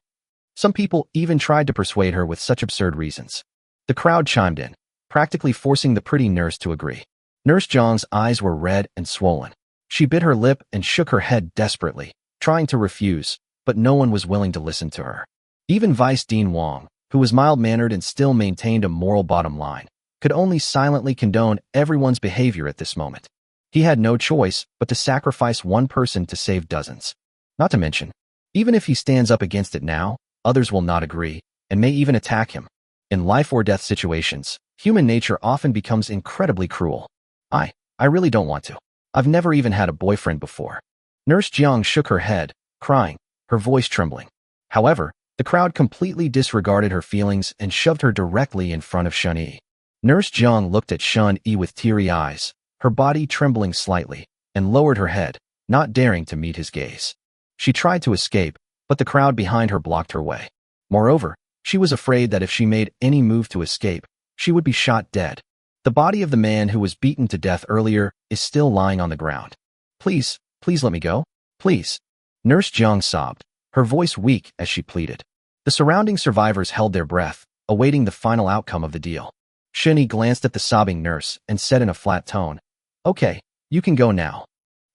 Some people even tried to persuade her with such absurd reasons. The crowd chimed in, practically forcing the pretty nurse to agree. Nurse Jiang's eyes were red and swollen. She bit her lip and shook her head desperately, trying to refuse, but no one was willing to listen to her. Even Vice Dean Wang, who was mild-mannered and still maintained a moral bottom line, could only silently condone everyone's behavior at this moment. He had no choice but to sacrifice one person to save dozens. Not to mention, even if he stands up against it now, others will not agree, and may even attack him. In life-or-death situations, human nature often becomes incredibly cruel. I really don't want to. I've never even had a boyfriend before. Nurse Jiang shook her head, crying, her voice trembling. However, the crowd completely disregarded her feelings and shoved her directly in front of Shun Yi. Nurse Jiang looked at Shun Yi with teary eyes, her body trembling slightly, and lowered her head, not daring to meet his gaze. She tried to escape, but the crowd behind her blocked her way. Moreover, she was afraid that if she made any move to escape, she would be shot dead. The body of the man who was beaten to death earlier is still lying on the ground. Please let me go. Please. Nurse Jiang sobbed, her voice weak as she pleaded. The surrounding survivors held their breath, awaiting the final outcome of the deal. Shun Yi glanced at the sobbing nurse and said in a flat tone, Okay, you can go now.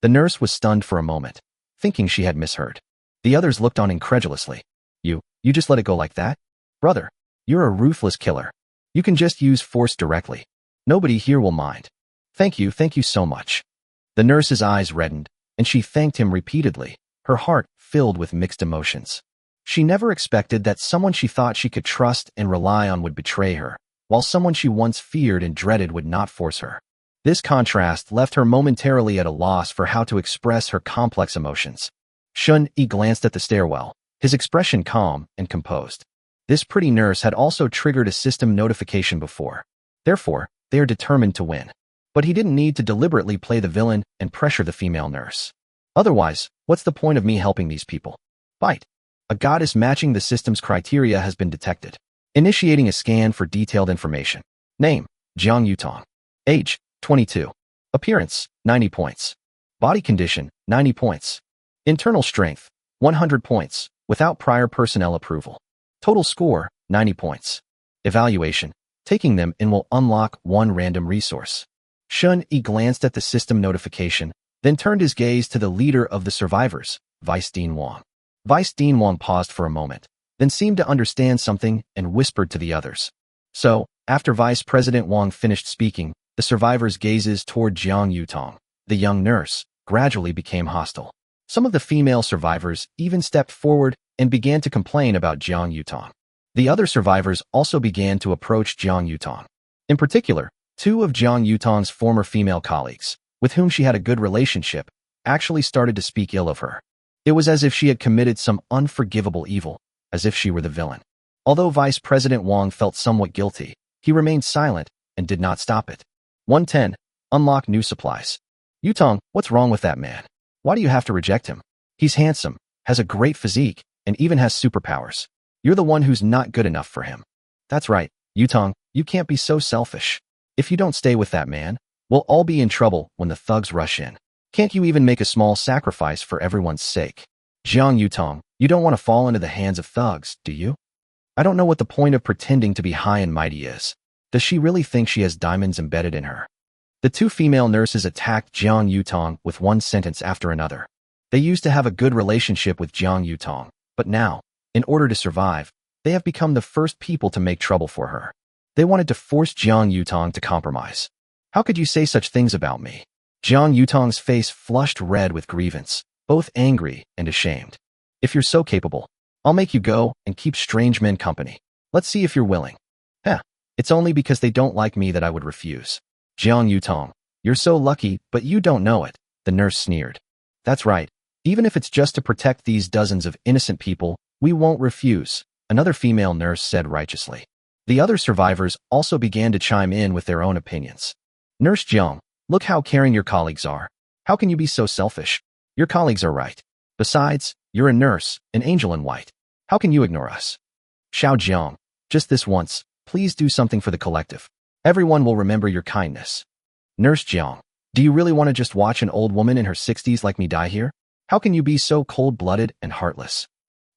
The nurse was stunned for a moment, thinking she had misheard. The others looked on incredulously. You just let it go like that? Brother, you're a ruthless killer. You can just use force directly. Nobody here will mind. Thank you so much. The nurse's eyes reddened, and she thanked him repeatedly, her heart filled with mixed emotions. She never expected that someone she thought she could trust and rely on would betray her, while someone she once feared and dreaded would not force her. This contrast left her momentarily at a loss for how to express her complex emotions. Shun Yi glanced at the stairwell, his expression calm and composed. This pretty nurse had also triggered a system notification before. Therefore, they are determined to win. But he didn't need to deliberately play the villain and pressure the female nurse. Otherwise, what's the point of me helping these people? Bite. A goddess matching the system's criteria has been detected. Initiating a scan for detailed information. Name, Jiang Yutong. Age, 22. Appearance, 90 points. Body condition, 90 points. Internal strength, 100 points. without prior personnel approval. Total score, 90 points. Evaluation. Taking them in will unlock one random resource. Shun-E glanced at the system notification, then turned his gaze to the leader of the survivors, Vice Dean Wang. Vice Dean Wang paused for a moment, then seemed to understand something and whispered to the others. So, after Vice President Wang finished speaking, the survivors' gazes toward Jiang Yutong, the young nurse, gradually became hostile. Some of the female survivors even stepped forward and began to complain about Jiang Yutong. The other survivors also began to approach Jiang Yutong. In particular, two of Jiang Yutong's former female colleagues, with whom she had a good relationship, actually started to speak ill of her. It was as if she had committed some unforgivable evil, as if she were the villain. Although Vice President Wang felt somewhat guilty, he remained silent and did not stop it. 110. Unlock new supplies. Yutong, what's wrong with that man? Why do you have to reject him? He's handsome, has a great physique, and even has superpowers. You're the one who's not good enough for him. That's right, Yutong, you can't be so selfish. If you don't stay with that man, we'll all be in trouble when the thugs rush in. Can't you even make a small sacrifice for everyone's sake? Jiang Yutong, you don't want to fall into the hands of thugs, do you? I don't know what the point of pretending to be high and mighty is. Does she really think she has diamonds embedded in her? The two female nurses attacked Jiang Yutong with one sentence after another. They used to have a good relationship with Jiang Yutong, but now, in order to survive, they have become the first people to make trouble for her. They wanted to force Jiang Yutong to compromise. How could you say such things about me? Jiang Yutong's face flushed red with grievance, both angry and ashamed. If you're so capable, I'll make you go and keep strange men company. Let's see if you're willing. It's only because they don't like me that I would refuse. Jiang Yutong, you're so lucky, but you don't know it, the nurse sneered. That's right. Even if it's just to protect these dozens of innocent people, we won't refuse, another female nurse said righteously. The other survivors also began to chime in with their own opinions. Nurse Jiang, look how caring your colleagues are. How can you be so selfish? Your colleagues are right. Besides, you're a nurse, an angel in white. How can you ignore us? Xiao Jiang, just this once, please do something for the collective. Everyone will remember your kindness. Nurse Jiang, do you really want to just watch an old woman in her 60s like me die here? How can you be so cold-blooded and heartless?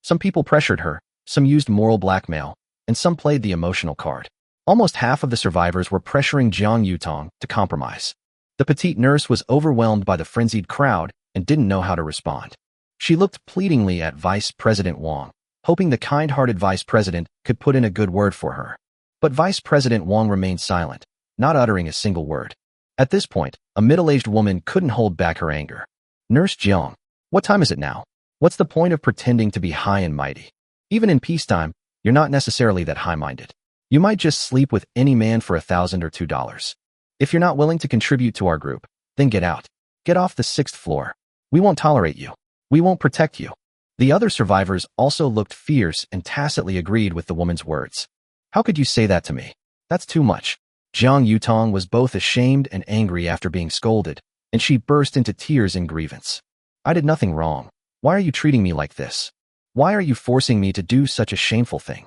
Some people pressured her, some used moral blackmail, and some played the emotional card. Almost half of the survivors were pressuring Jiang Yutong to compromise. The petite nurse was overwhelmed by the frenzied crowd and didn't know how to respond. She looked pleadingly at Vice President Wang, hoping the kind-hearted vice president could put in a good word for her. But Vice President Wang remained silent, not uttering a single word. At this point, a middle-aged woman couldn't hold back her anger. Nurse Jiang, what time is it now? What's the point of pretending to be high and mighty? Even in peacetime, you're not necessarily that high-minded. You might just sleep with any man for $1,000 or $2. If you're not willing to contribute to our group, then get out. Get off the 6th floor. We won't tolerate you. We won't protect you. The other survivors also looked fierce and tacitly agreed with the woman's words. How could you say that to me? That's too much. Jiang Yutong was both ashamed and angry after being scolded, and she burst into tears in grievance. I did nothing wrong. Why are you treating me like this? Why are you forcing me to do such a shameful thing?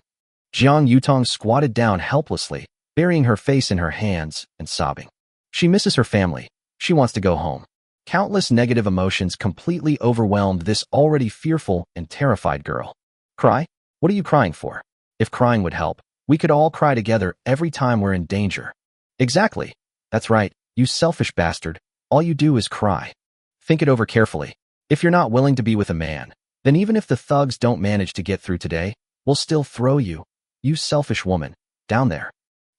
Jiang Yutong squatted down helplessly, burying her face in her hands and sobbing. She misses her family. She wants to go home. Countless negative emotions completely overwhelmed this already fearful and terrified girl. Cry? What are you crying for? If crying would help, we could all cry together every time we're in danger. Exactly. That's right, you selfish bastard. All you do is cry. Think it over carefully. If you're not willing to be with a man, then even if the thugs don't manage to get through today, we'll still throw you, you selfish woman, down there.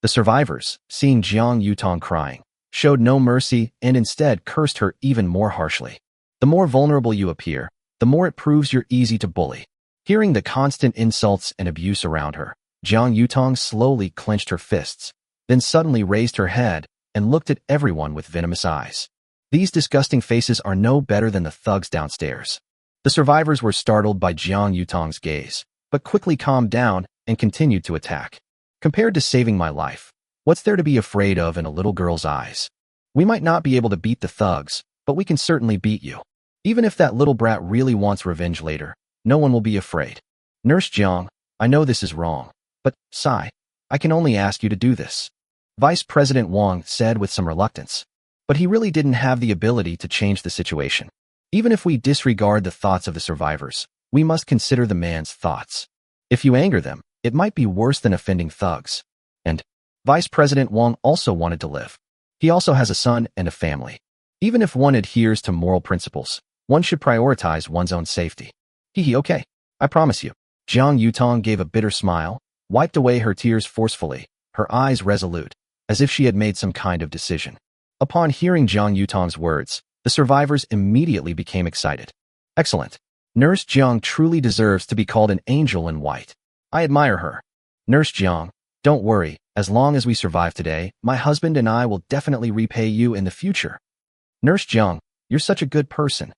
The survivors, seeing Jiang Yutong crying, showed no mercy and instead cursed her even more harshly. The more vulnerable you appear, the more it proves you're easy to bully. Hearing the constant insults and abuse around her, Jiang Yutong slowly clenched her fists, then suddenly raised her head and looked at everyone with venomous eyes. These disgusting faces are no better than the thugs downstairs. The survivors were startled by Jiang Yutong's gaze, but quickly calmed down and continued to attack. Compared to saving my life, what's there to be afraid of in a little girl's eyes? We might not be able to beat the thugs, but we can certainly beat you. Even if that little brat really wants revenge later, no one will be afraid. Nurse Jiang, I know this is wrong, but, Sai, I can only ask you to do this. Vice President Wang said with some reluctance. But he really didn't have the ability to change the situation. Even if we disregard the thoughts of the survivors, we must consider the man's thoughts. If you anger them, it might be worse than offending thugs. And Vice President Wang also wanted to live. He also has a son and a family. Even if one adheres to moral principles, one should prioritize one's own safety. Okay, I promise you. Jiang Yutong gave a bitter smile, wiped away her tears forcefully, her eyes resolute, as if she had made some kind of decision. Upon hearing Jiang Yutong's words, the survivors immediately became excited. Excellent. Nurse Jiang truly deserves to be called an angel in white. I admire her. Nurse Jiang, don't worry, as long as we survive today, my husband and I will definitely repay you in the future. Nurse Jiang, you're such a good person.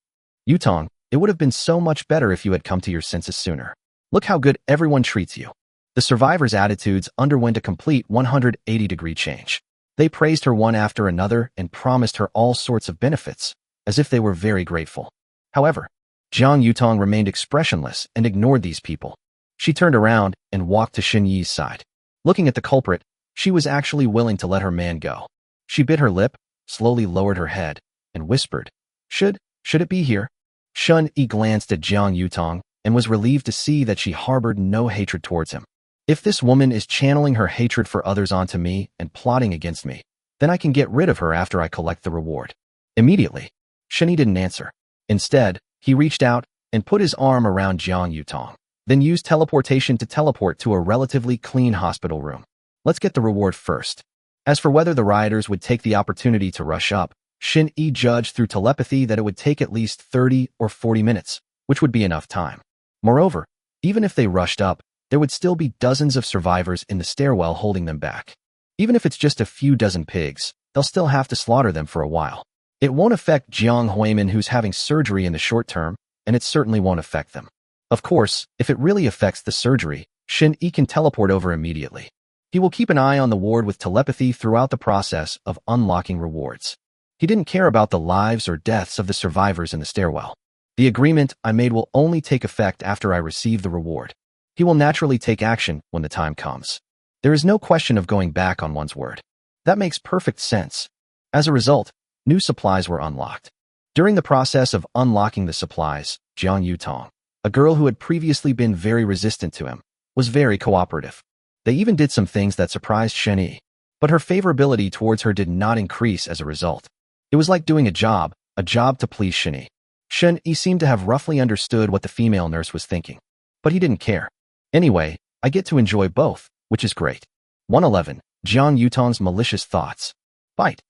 Yutong, it would have been so much better if you had come to your senses sooner. Look how good everyone treats you. The survivors' attitudes underwent a complete 180-degree change. They praised her one after another and promised her all sorts of benefits, as if they were very grateful. However, Jiang Yutong remained expressionless and ignored these people. She turned around and walked to Shen Yi's side. Looking at the culprit, she was actually willing to let her man go. She bit her lip, slowly lowered her head, and whispered, Should it be here? Shen Yi glanced at Jiang Yutong and was relieved to see that she harbored no hatred towards him. If this woman is channeling her hatred for others onto me and plotting against me, then I can get rid of her after I collect the reward. Immediately, Shen Yi didn't answer. Instead, he reached out and put his arm around Jiang Yutong, then used teleportation to teleport to a relatively clean hospital room. Let's get the reward first. As for whether the rioters would take the opportunity to rush up, Shen Yi judged through telepathy that it would take at least 30 or 40 minutes, which would be enough time. Moreover, even if they rushed up, there would still be dozens of survivors in the stairwell holding them back. Even if it's just a few dozen pigs, they'll still have to slaughter them for a while. It won't affect Jiang Huimin, who's having surgery in the short term, and it certainly won't affect them. Of course, if it really affects the surgery, Shen Yi can teleport over immediately. He will keep an eye on the ward with telepathy throughout the process of unlocking rewards. He didn't care about the lives or deaths of the survivors in the stairwell. The agreement I made will only take effect after I receive the reward. He will naturally take action when the time comes. There is no question of going back on one's word. That makes perfect sense. As a result, new supplies were unlocked. During the process of unlocking the supplies, Jiang Yutong, a girl who had previously been very resistant to him, was very cooperative. They even did some things that surprised Shen Yi, but her favorability towards her did not increase as a result. It was like doing a job to please Shen Yi. Shen Yi seemed to have roughly understood what the female nurse was thinking, but he didn't care. Anyway, I get to enjoy both, which is great. 111. Jiang Yutong's malicious thoughts. Bite.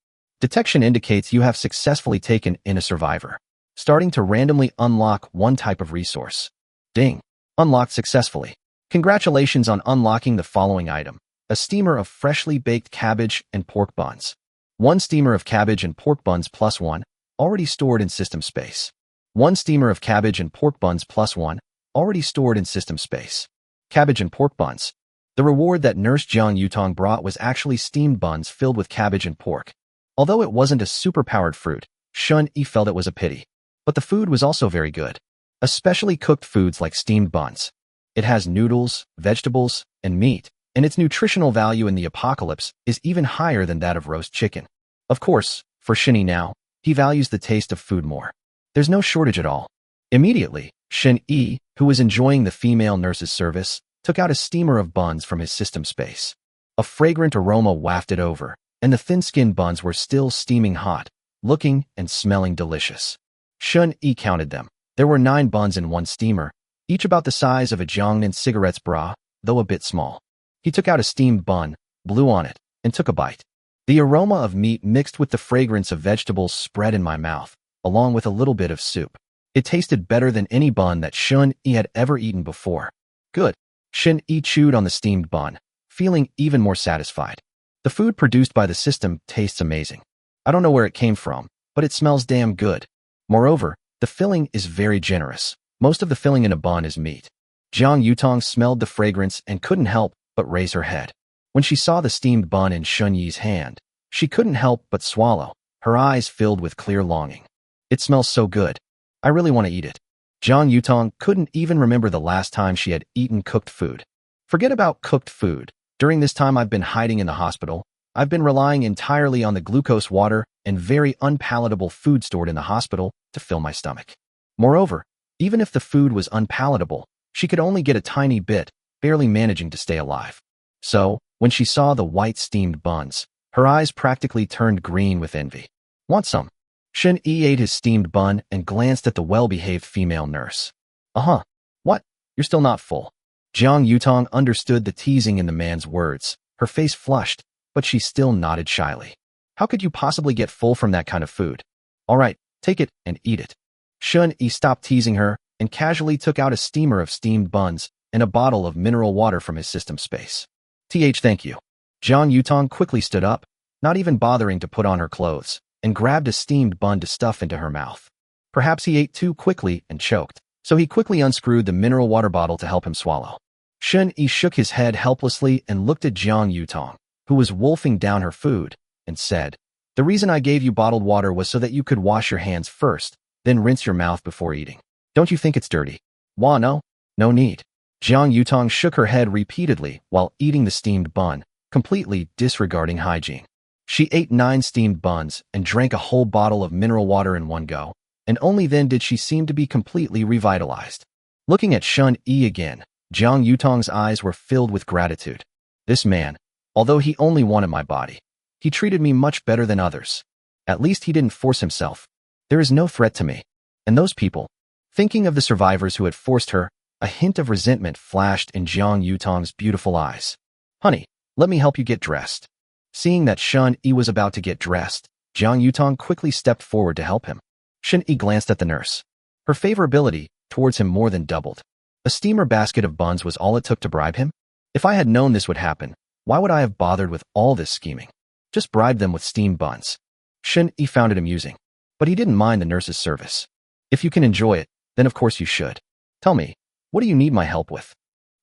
Detection indicates you have successfully taken in a survivor. Starting to randomly unlock one type of resource. Ding. Unlocked successfully. Congratulations on unlocking the following item. A steamer of freshly baked cabbage and pork buns. One steamer of cabbage and pork buns plus one, already stored in system space. One steamer of cabbage and pork buns plus one, already stored in system space. Cabbage and pork buns. The reward that Nurse Jiang Yutong brought was actually steamed buns filled with cabbage and pork. Although it wasn't a super-powered fruit, Shen Yi felt it was a pity. But the food was also very good. Especially cooked foods like steamed buns. It has noodles, vegetables, and meat, and its nutritional value in the apocalypse is even higher than that of roast chicken. Of course, for Shen Yi now, he values the taste of food more. There's no shortage at all. Immediately, Shen Yi, who was enjoying the female nurse's service, took out a steamer of buns from his system space. A fragrant aroma wafted over, and the thin-skinned buns were still steaming hot, looking and smelling delicious. Shen Yi counted them. There were 9 buns in one steamer, each about the size of a Jiangnan cigarette's bra, though a bit small. He took out a steamed bun, blew on it, and took a bite. The aroma of meat mixed with the fragrance of vegetables spread in my mouth, along with a little bit of soup. It tasted better than any bun that Shen Yi had ever eaten before. Good. Shen Yi chewed on the steamed bun, feeling even more satisfied. The food produced by the system tastes amazing. I don't know where it came from, but it smells damn good. Moreover, the filling is very generous. Most of the filling in a bun is meat. Jiang Yutong smelled the fragrance and couldn't help but raise her head. When she saw the steamed bun in Shen Yi's hand, she couldn't help but swallow, her eyes filled with clear longing. It smells so good. I really want to eat it. Jiang Yutong couldn't even remember the last time she had eaten cooked food. Forget about cooked food. During this time I've been hiding in the hospital, I've been relying entirely on the glucose water and very unpalatable food stored in the hospital to fill my stomach. Moreover, Even if the food was unpalatable, she could only get a tiny bit, barely managing to stay alive. So, when she saw the white steamed buns, her eyes practically turned green with envy. Want some? Shen-yi ate his steamed bun and glanced at the well-behaved female nurse. Uh-huh. What? You're still not full. Jiang Yutong understood the teasing in the man's words. Her face flushed, but she still nodded shyly. How could you possibly get full from that kind of food? All right, take it and eat it. Shen-yi stopped teasing her and casually took out a steamer of steamed buns and a bottle of mineral water from his system space. Thank you. Jiang Yutong quickly stood up, not even bothering to put on her clothes, and grabbed a steamed bun to stuff into her mouth. Perhaps he ate too quickly and choked, so he quickly unscrewed the mineral water bottle to help him swallow. Shen-yi shook his head helplessly and looked at Jiang Yutong, who was wolfing down her food, and said, "The reason I gave you bottled water was so that you could wash your hands first, then rinse your mouth before eating. Don't you think it's dirty?" "Wah, no. No need." Jiang Yutong shook her head repeatedly while eating the steamed bun, completely disregarding hygiene. She ate 9 steamed buns and drank a whole bottle of mineral water in one go, and only then did she seem to be completely revitalized. Looking at Shun-yi again, Jiang Yutong's eyes were filled with gratitude. This man, although he only wanted my body, he treated me much better than others. At least he didn't force himself. There is no threat to me. And those people, thinking of the survivors who had forced her, a hint of resentment flashed in Jiang Yutong's beautiful eyes. "Honey, let me help you get dressed." Seeing that Shun-yi was about to get dressed, Jiang Yutong quickly stepped forward to help him. Shun-yi glanced at the nurse. Her favorability towards him more than doubled. A steamer basket of buns was all it took to bribe him? If I had known this would happen, why would I have bothered with all this scheming? Just bribe them with steamed buns. Shun-yi found it amusing, but he didn't mind the nurse's service. If you can enjoy it, then of course you should. Tell me, what do you need my help with?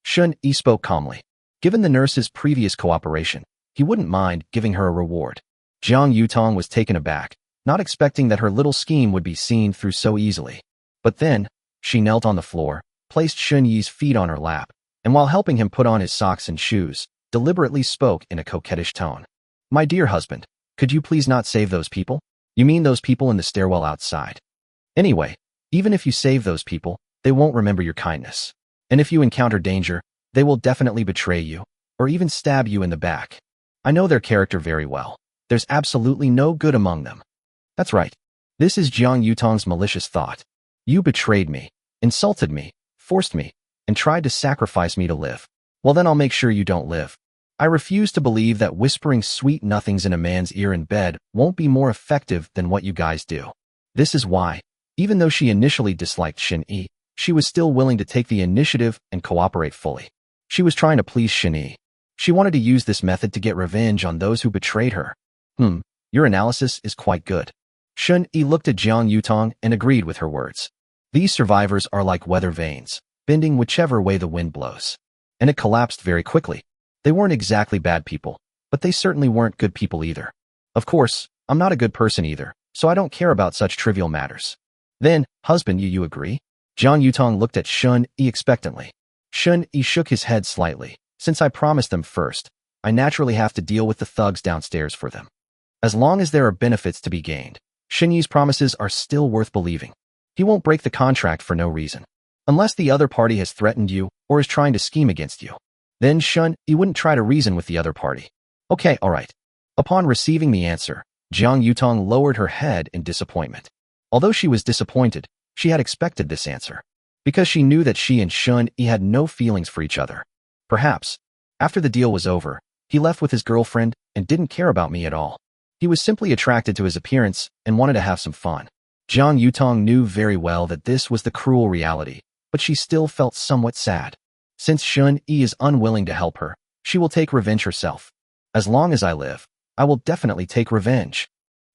Shun-yi spoke calmly. Given the nurse's previous cooperation, he wouldn't mind giving her a reward. Jiang Yutong was taken aback, not expecting that her little scheme would be seen through so easily. But then, she knelt on the floor, placed Shun-yi's feet on her lap, and while helping him put on his socks and shoes, deliberately spoke in a coquettish tone. "My dear husband, could you please not save those people? You mean those people in the stairwell outside? Anyway, even if you save those people, they won't remember your kindness. And if you encounter danger, they will definitely betray you, or even stab you in the back. I know their character very well. There's absolutely no good among them." That's right. This is Jiang Yutong's malicious thought. You betrayed me, insulted me, forced me, and tried to sacrifice me to live. Well, then I'll make sure you don't live. I refuse to believe that whispering sweet nothings in a man's ear in bed won't be more effective than what you guys do. This is why, even though she initially disliked Shin-yi, she was still willing to take the initiative and cooperate fully. She was trying to please Shin-yi. She wanted to use this method to get revenge on those who betrayed her. Your analysis is quite good. Shun-yi looked at Jiang Yutong and agreed with her words. These survivors are like weather vanes, bending whichever way the wind blows. And it collapsed very quickly. They weren't exactly bad people, but they certainly weren't good people either. Of course, I'm not a good person either, so I don't care about such trivial matters. Then, husband, you agree? Jiang Yutong looked at Shun-yi expectantly. Shun-yi shook his head slightly. Since I promised them first, I naturally have to deal with the thugs downstairs for them. As long as there are benefits to be gained, Shin-yi's promises are still worth believing. He won't break the contract for no reason. Unless the other party has threatened you or is trying to scheme against you. Then Shun-yi wouldn't try to reason with the other party. Okay, all right. Upon receiving the answer, Jiang Yutong lowered her head in disappointment. Although she was disappointed, she had expected this answer. Because she knew that she and Shun-yi had no feelings for each other. Perhaps, after the deal was over, he left with his girlfriend and didn't care about me at all. He was simply attracted to his appearance and wanted to have some fun. Jiang Yutong knew very well that this was the cruel reality, but she still felt somewhat sad. Since Shun-yi is unwilling to help her, she will take revenge herself. As long as I live, I will definitely take revenge.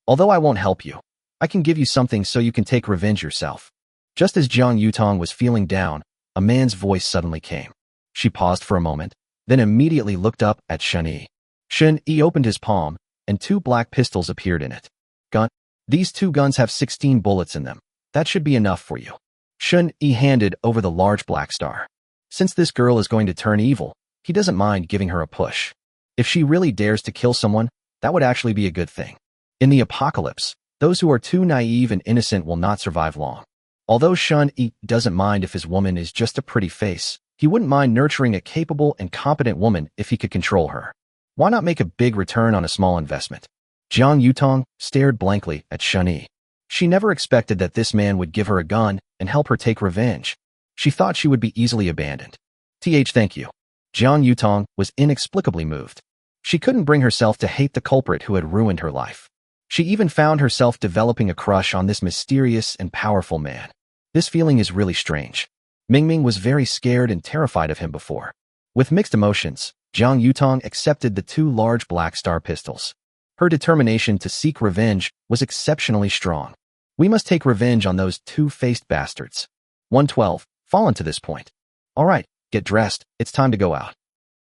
Although I won't help you, I can give you something so you can take revenge yourself. Just as Jiang Yutong was feeling down, a man's voice suddenly came. She paused for a moment, then immediately looked up at Shun-yi. Shun-yi opened his palm, and 2 black pistols appeared in it. Gun. These 2 guns have 16 bullets in them. That should be enough for you. Shun-yi handed over the large black star. Since this girl is going to turn evil, he doesn't mind giving her a push. If she really dares to kill someone, that would actually be a good thing. In the apocalypse, those who are too naive and innocent will not survive long. Although Shun-yi doesn't mind if his woman is just a pretty face, he wouldn't mind nurturing a capable and competent woman if he could control her. Why not make a big return on a small investment? Jiang Yutong stared blankly at Shun-yi. She never expected that this man would give her a gun and help her take revenge. She thought she would be easily abandoned. Thank you. Jiang Yutong was inexplicably moved. She couldn't bring herself to hate the culprit who had ruined her life. She even found herself developing a crush on this mysterious and powerful man. This feeling is really strange. Mingming was very scared and terrified of him before. With mixed emotions, Jiang Yutong accepted the 2 large Black Star pistols. Her determination to seek revenge was exceptionally strong. We must take revenge on those 2-faced bastards. 112, fallen to this point. All right, get dressed, it's time to go out.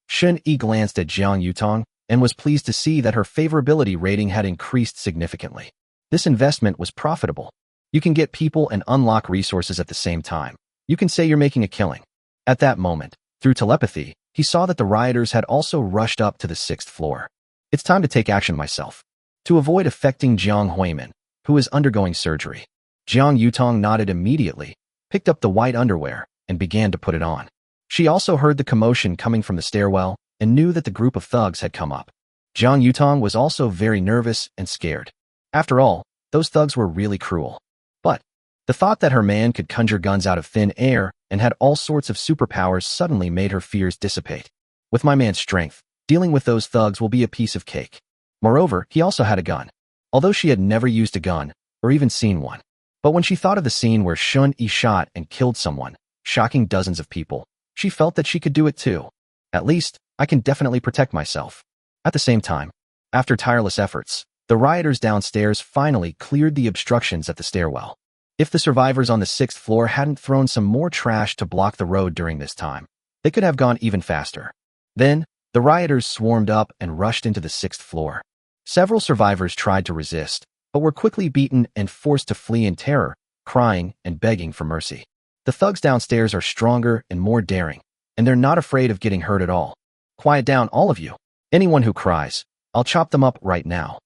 Shun-yi glanced at Jiang Yutong and was pleased to see that her favorability rating had increased significantly. This investment was profitable. You can get people and unlock resources at the same time. You can say you're making a killing. At that moment, through telepathy, he saw that the rioters had also rushed up to the 6th floor. It's time to take action myself. To avoid affecting Jiang Huimin, who is undergoing surgery, Jiang Yutong nodded immediately, picked up the white underwear, and began to put it on. She also heard the commotion coming from the stairwell and knew that the group of thugs had come up. Jiang Yutong was also very nervous and scared. After all, those thugs were really cruel. But the thought that her man could conjure guns out of thin air and had all sorts of superpowers suddenly made her fears dissipate. With my man's strength, dealing with those thugs will be a piece of cake. Moreover, he also had a gun. Although she had never used a gun, or even seen one. But when she thought of the scene where Shun-yi shot and killed someone, shocking dozens of people, she felt that she could do it too. At least, I can definitely protect myself. At the same time, after tireless efforts, the rioters downstairs finally cleared the obstructions at the stairwell. If the survivors on the 6th floor hadn't thrown some more trash to block the road during this time, they could have gone even faster. Then, the rioters swarmed up and rushed into the 6th floor. Several survivors tried to resist, but were quickly beaten and forced to flee in terror, crying and begging for mercy. The thugs downstairs are stronger and more daring, and they're not afraid of getting hurt at all. Quiet down, all of you. Anyone who cries, I'll chop them up right now.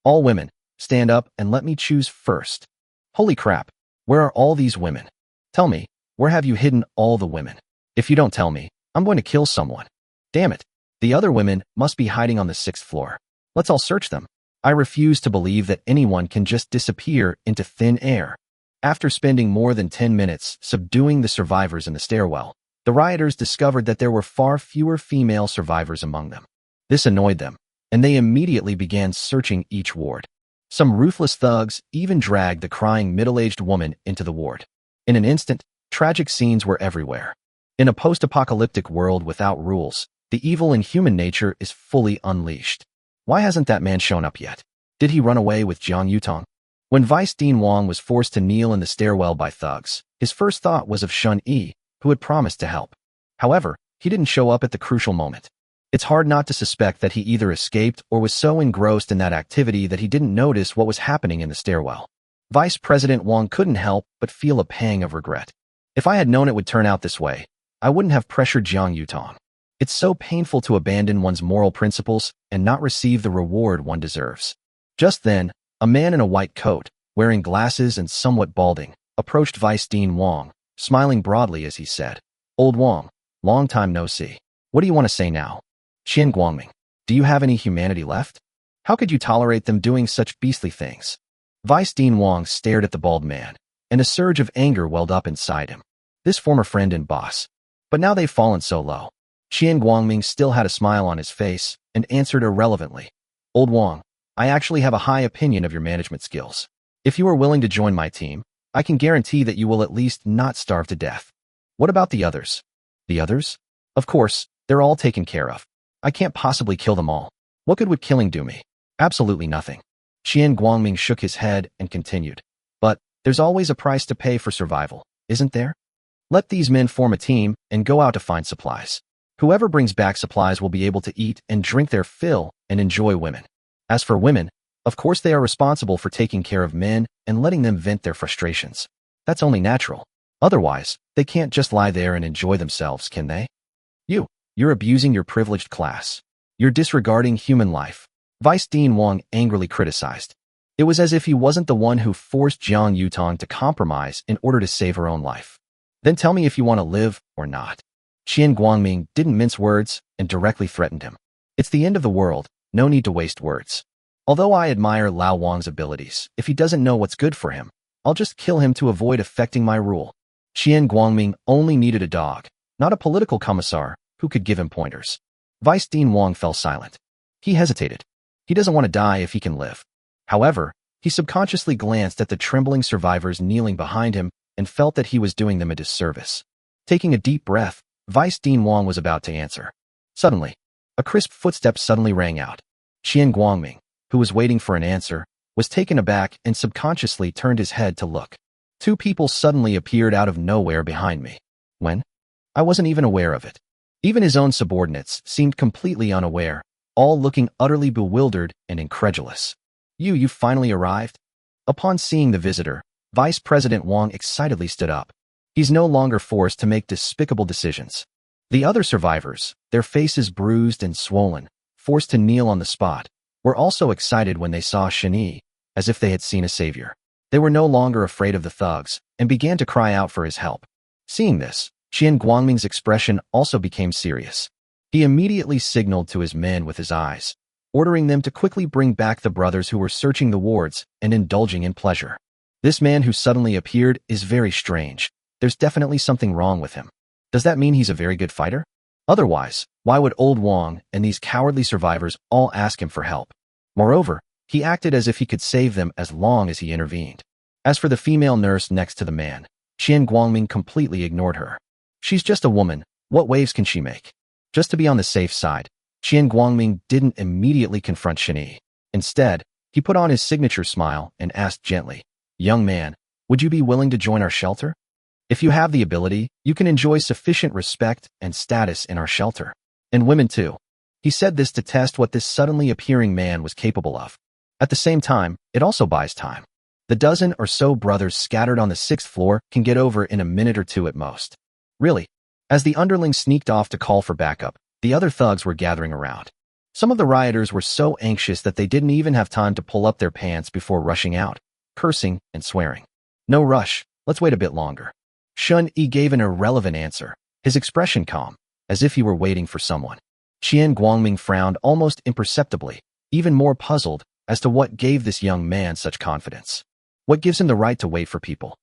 All women, stand up and let me choose first. Holy crap, where are all these women? Tell me, where have you hidden all the women? If you don't tell me, I'm going to kill someone. Damn it, the other women must be hiding on the 6th floor. Let's all search them. I refuse to believe that anyone can just disappear into thin air. After spending more than 10 minutes subduing the survivors in the stairwell, the rioters discovered that there were far fewer female survivors among them. This annoyed them, and they immediately began searching each ward. Some ruthless thugs even dragged the crying middle-aged woman into the ward. In an instant, tragic scenes were everywhere. In a post-apocalyptic world without rules, the evil in human nature is fully unleashed. Why hasn't that man shown up yet? Did he run away with Jiang Yutong? When Vice Dean Wang was forced to kneel in the stairwell by thugs, his first thought was of Shun-yi, who had promised to help. However, he didn't show up at the crucial moment. It's hard not to suspect that he either escaped or was so engrossed in that activity that he didn't notice what was happening in the stairwell. Vice President Wang couldn't help but feel a pang of regret. If I had known it would turn out this way, I wouldn't have pressured Jiang Yutong. It's so painful to abandon one's moral principles and not receive the reward one deserves. Just then, a man in a white coat, wearing glasses and somewhat balding, approached Vice Dean Wang, smiling broadly as he said, Old Wang, long time no see. What do you want to say now? Qian Guangming, do you have any humanity left? How could you tolerate them doing such beastly things? Vice Dean Wang stared at the bald man, and a surge of anger welled up inside him. This former friend and boss. But now they've fallen so low. Qian Guangming still had a smile on his face and answered irrelevantly. Old Wang, I actually have a high opinion of your management skills. If you are willing to join my team, I can guarantee that you will at least not starve to death. What about the others? The others? Of course, they're all taken care of. I can't possibly kill them all. What good would killing do me? Absolutely nothing. Qian Guangming shook his head and continued. But there's always a price to pay for survival, isn't there? Let these men form a team and go out to find supplies. Whoever brings back supplies will be able to eat and drink their fill and enjoy women. As for women, of course they are responsible for taking care of men and letting them vent their frustrations. That's only natural. Otherwise, they can't just lie there and enjoy themselves, can they? You're abusing your privileged class. You're disregarding human life. Vice Dean Wang angrily criticized. It was as if he wasn't the one who forced Jiang Yutong to compromise in order to save her own life. Then tell me if you want to live or not. Qian Guangming didn't mince words and directly threatened him. It's the end of the world, no need to waste words. Although I admire Lao Wang's abilities, if he doesn't know what's good for him, I'll just kill him to avoid affecting my rule. Qian Guangming only needed a dog, not a political commissar who could give him pointers. Vice Dean Wang fell silent. He hesitated. He doesn't want to die if he can live. However, he subconsciously glanced at the trembling survivors kneeling behind him and felt that he was doing them a disservice. Taking a deep breath, Vice Dean Wang was about to answer. Suddenly, a crisp footstep suddenly rang out. Qian Guangming, who was waiting for an answer, was taken aback and subconsciously turned his head to look. Two people suddenly appeared out of nowhere behind me. When? I wasn't even aware of it. Even his own subordinates seemed completely unaware, all looking utterly bewildered and incredulous. You finally arrived? Upon seeing the visitor, Vice President Wang excitedly stood up. He's no longer forced to make despicable decisions. The other survivors, their faces bruised and swollen, forced to kneel on the spot, were also excited when they saw Shen Yi, as if they had seen a savior. They were no longer afraid of the thugs and began to cry out for his help. Seeing this, Qian Guangming's expression also became serious. He immediately signaled to his men with his eyes, ordering them to quickly bring back the brothers who were searching the wards and indulging in pleasure. This man who suddenly appeared is very strange. There's definitely something wrong with him. Does that mean he's a very good fighter? Otherwise, why would old Wang and these cowardly survivors all ask him for help? Moreover, he acted as if he could save them as long as he intervened. As for the female nurse next to the man, Qian Guangming completely ignored her. She's just a woman, what waves can she make? Just to be on the safe side, Qian Guangming didn't immediately confront Shen Yi. Instead, he put on his signature smile and asked gently, "Young man, would you be willing to join our shelter? If you have the ability, you can enjoy sufficient respect and status in our shelter. And women too." He said this to test what this suddenly appearing man was capable of. At the same time, it also buys time. The dozen or so brothers scattered on the 6th floor can get over in a minute or two at most. Really? As the underlings sneaked off to call for backup, the other thugs were gathering around. Some of the rioters were so anxious that they didn't even have time to pull up their pants before rushing out, cursing and swearing. "No rush, let's wait a bit longer." Shen Yi gave an irrelevant answer, his expression calm, as if he were waiting for someone. Qian Guangming frowned almost imperceptibly, even more puzzled as to what gave this young man such confidence. What gives him the right to wait for people?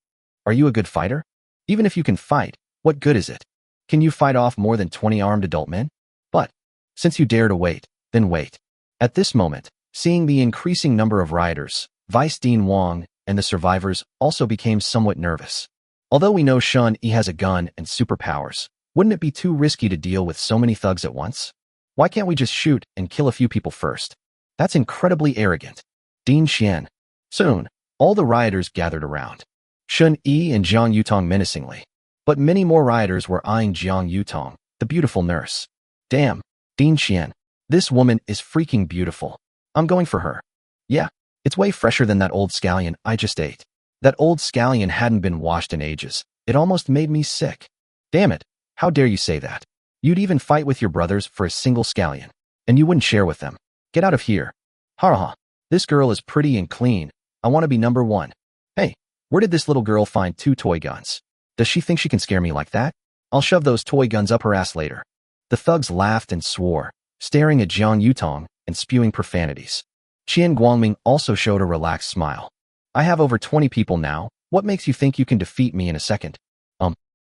Are you a good fighter? Even if you can fight, what good is it? Can you fight off more than 20 armed adult men? But, since you dare to wait, then wait. At this moment, seeing the increasing number of rioters, Vice Dean Wang and the survivors also became somewhat nervous. Although we know Shen Yi has a gun and superpowers, wouldn't it be too risky to deal with so many thugs at once? Why can't we just shoot and kill a few people first? That's incredibly arrogant. Dean Xian. Soon, all the rioters gathered around. Shen Yi and Jiang Yutong menacingly. But many more rioters were eyeing Jiang Yutong, the beautiful nurse. Damn, Dean Xian. This woman is freaking beautiful. I'm going for her. Yeah, it's way fresher than that old scallion I just ate. That old scallion hadn't been washed in ages. It almost made me sick. Damn it, how dare you say that? You'd even fight with your brothers for a single scallion. And you wouldn't share with them. Get out of here. Ha ha. This girl is pretty and clean. I want to be number one. Hey, where did this little girl find 2 toy guns? Does she think she can scare me like that? I'll shove those toy guns up her ass later. The thugs laughed and swore, staring at Jiang Yutong and spewing profanities. Qian Guangming also showed a relaxed smile. I have over 20 people now. What makes you think you can defeat me in a second?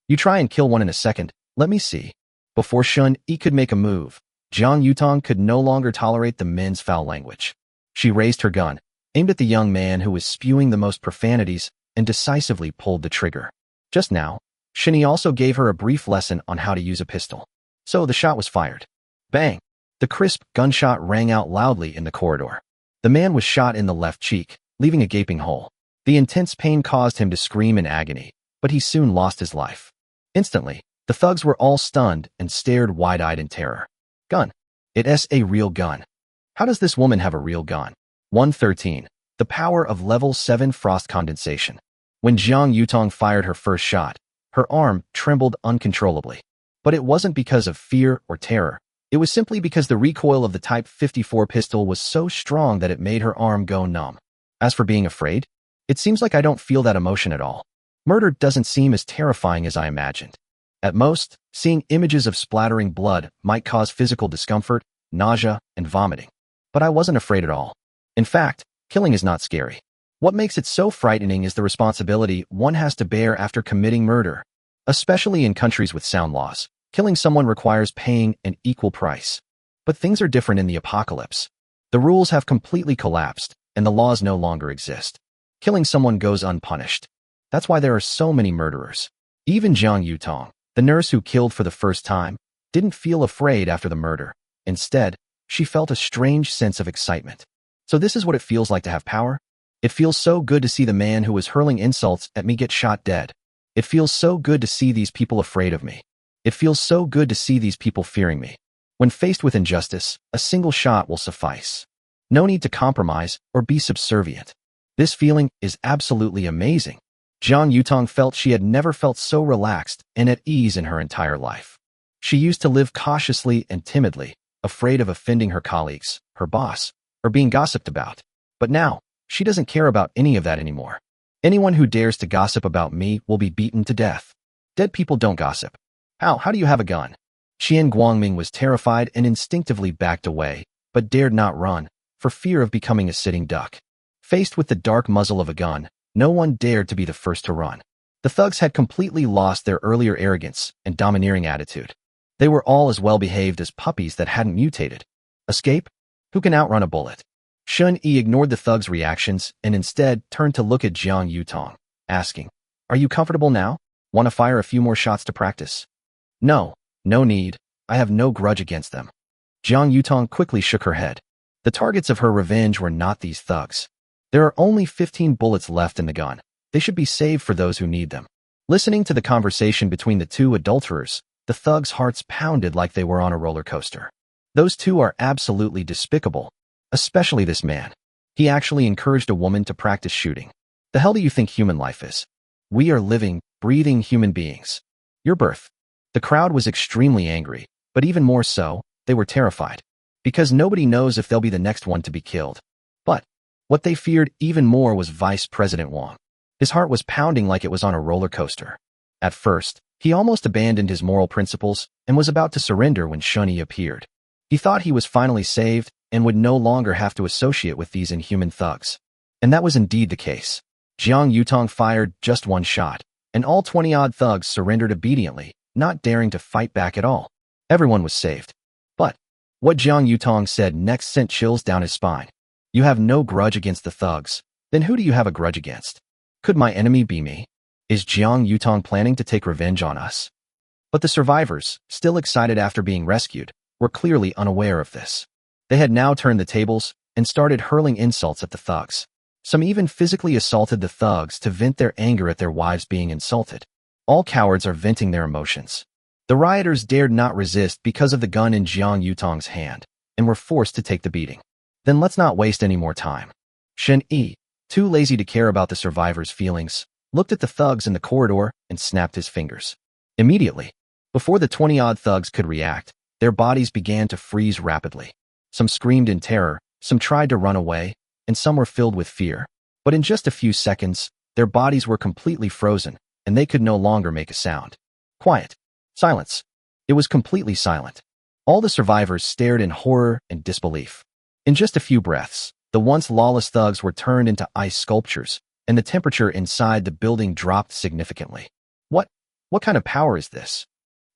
You try and kill one in a second. Let me see. Before Shen Yi could make a move, Jiang Yutong could no longer tolerate the men's foul language. She raised her gun, aimed at the young man who was spewing the most profanities, and decisively pulled the trigger. Just now, Shen Yi also gave her a brief lesson on how to use a pistol. So the shot was fired. Bang! The crisp gunshot rang out loudly in the corridor. The man was shot in the left cheek, leaving a gaping hole. The intense pain caused him to scream in agony, but he soon lost his life. Instantly, the thugs were all stunned and stared wide-eyed in terror. Gun. It's a real gun. How does this woman have a real gun? 113. The power of level 7 frost condensation. When Jiang Yutong fired her first shot, her arm trembled uncontrollably. But it wasn't because of fear or terror. It was simply because the recoil of the Type 54 pistol was so strong that it made her arm go numb. As for being afraid, it seems like I don't feel that emotion at all. Murder doesn't seem as terrifying as I imagined. At most, seeing images of splattering blood might cause physical discomfort, nausea, and vomiting. But I wasn't afraid at all. In fact, killing is not scary. What makes it so frightening is the responsibility one has to bear after committing murder. Especially in countries with sound laws, killing someone requires paying an equal price. But things are different in the apocalypse. The rules have completely collapsed, and the laws no longer exist. Killing someone goes unpunished. That's why there are so many murderers. Even Jiang Yutong, the nurse who killed for the first time, didn't feel afraid after the murder. Instead, she felt a strange sense of excitement. So this is what it feels like to have power? It feels so good to see the man who was hurling insults at me get shot dead. It feels so good to see these people afraid of me. It feels so good to see these people fearing me. When faced with injustice, a single shot will suffice. No need to compromise or be subservient. This feeling is absolutely amazing. Jiang Yutong felt she had never felt so relaxed and at ease in her entire life. She used to live cautiously and timidly, afraid of offending her colleagues, her boss, or being gossiped about. But now, she doesn't care about any of that anymore. Anyone who dares to gossip about me will be beaten to death. Dead people don't gossip. How do you have a gun? Qian Guangming was terrified and instinctively backed away, but dared not run, for fear of becoming a sitting duck. Faced with the dark muzzle of a gun, no one dared to be the first to run. The thugs had completely lost their earlier arrogance and domineering attitude. They were all as well behaved as puppies that hadn't mutated. Escape? Who can outrun a bullet? Shun Yi ignored the thug's reactions and instead turned to look at Jiang Yutong, asking, "Are you comfortable now? Want to fire a few more shots to practice?" "No need. I have no grudge against them." Jiang Yutong quickly shook her head. The targets of her revenge were not these thugs. There are only 15 bullets left in the gun. They should be saved for those who need them. Listening to the conversation between the two adulterers, the thugs' hearts pounded like they were on a roller coaster. Those two are absolutely despicable. Especially this man. He actually encouraged a woman to practice shooting. The hell do you think human life is? We are living, breathing human beings. Your birth. The crowd was extremely angry, but even more so, they were terrified. Because nobody knows if they'll be the next one to be killed. But what they feared even more was Vice President Wang. His heart was pounding like it was on a roller coaster. At first, he almost abandoned his moral principles and was about to surrender when Shun-Yi appeared. He thought he was finally saved and would no longer have to associate with these inhuman thugs. And that was indeed the case. Jiang Yutong fired just one shot, and all 20-odd thugs surrendered obediently, not daring to fight back at all. Everyone was saved. But what Jiang Yutong said next sent chills down his spine. You have no grudge against the thugs. Then who do you have a grudge against? Could my enemy be me? Is Jiang Yutong planning to take revenge on us? But the survivors, still excited after being rescued, were clearly unaware of this. They had now turned the tables and started hurling insults at the thugs. Some even physically assaulted the thugs to vent their anger at their wives being insulted. All cowards are venting their emotions. The rioters dared not resist because of the gun in Jiang Yutong's hand, and were forced to take the beating. Then let's not waste any more time. Shen-Yi, too lazy to care about the survivors' feelings, looked at the thugs in the corridor and snapped his fingers. Immediately, before the 20-odd thugs could react, their bodies began to freeze rapidly. Some screamed in terror, some tried to run away, and some were filled with fear. But in just a few seconds, their bodies were completely frozen, and they could no longer make a sound. Quiet. Silence. It was completely silent. All the survivors stared in horror and disbelief. In just a few breaths, the once lawless thugs were turned into ice sculptures, and the temperature inside the building dropped significantly. What kind of power is this?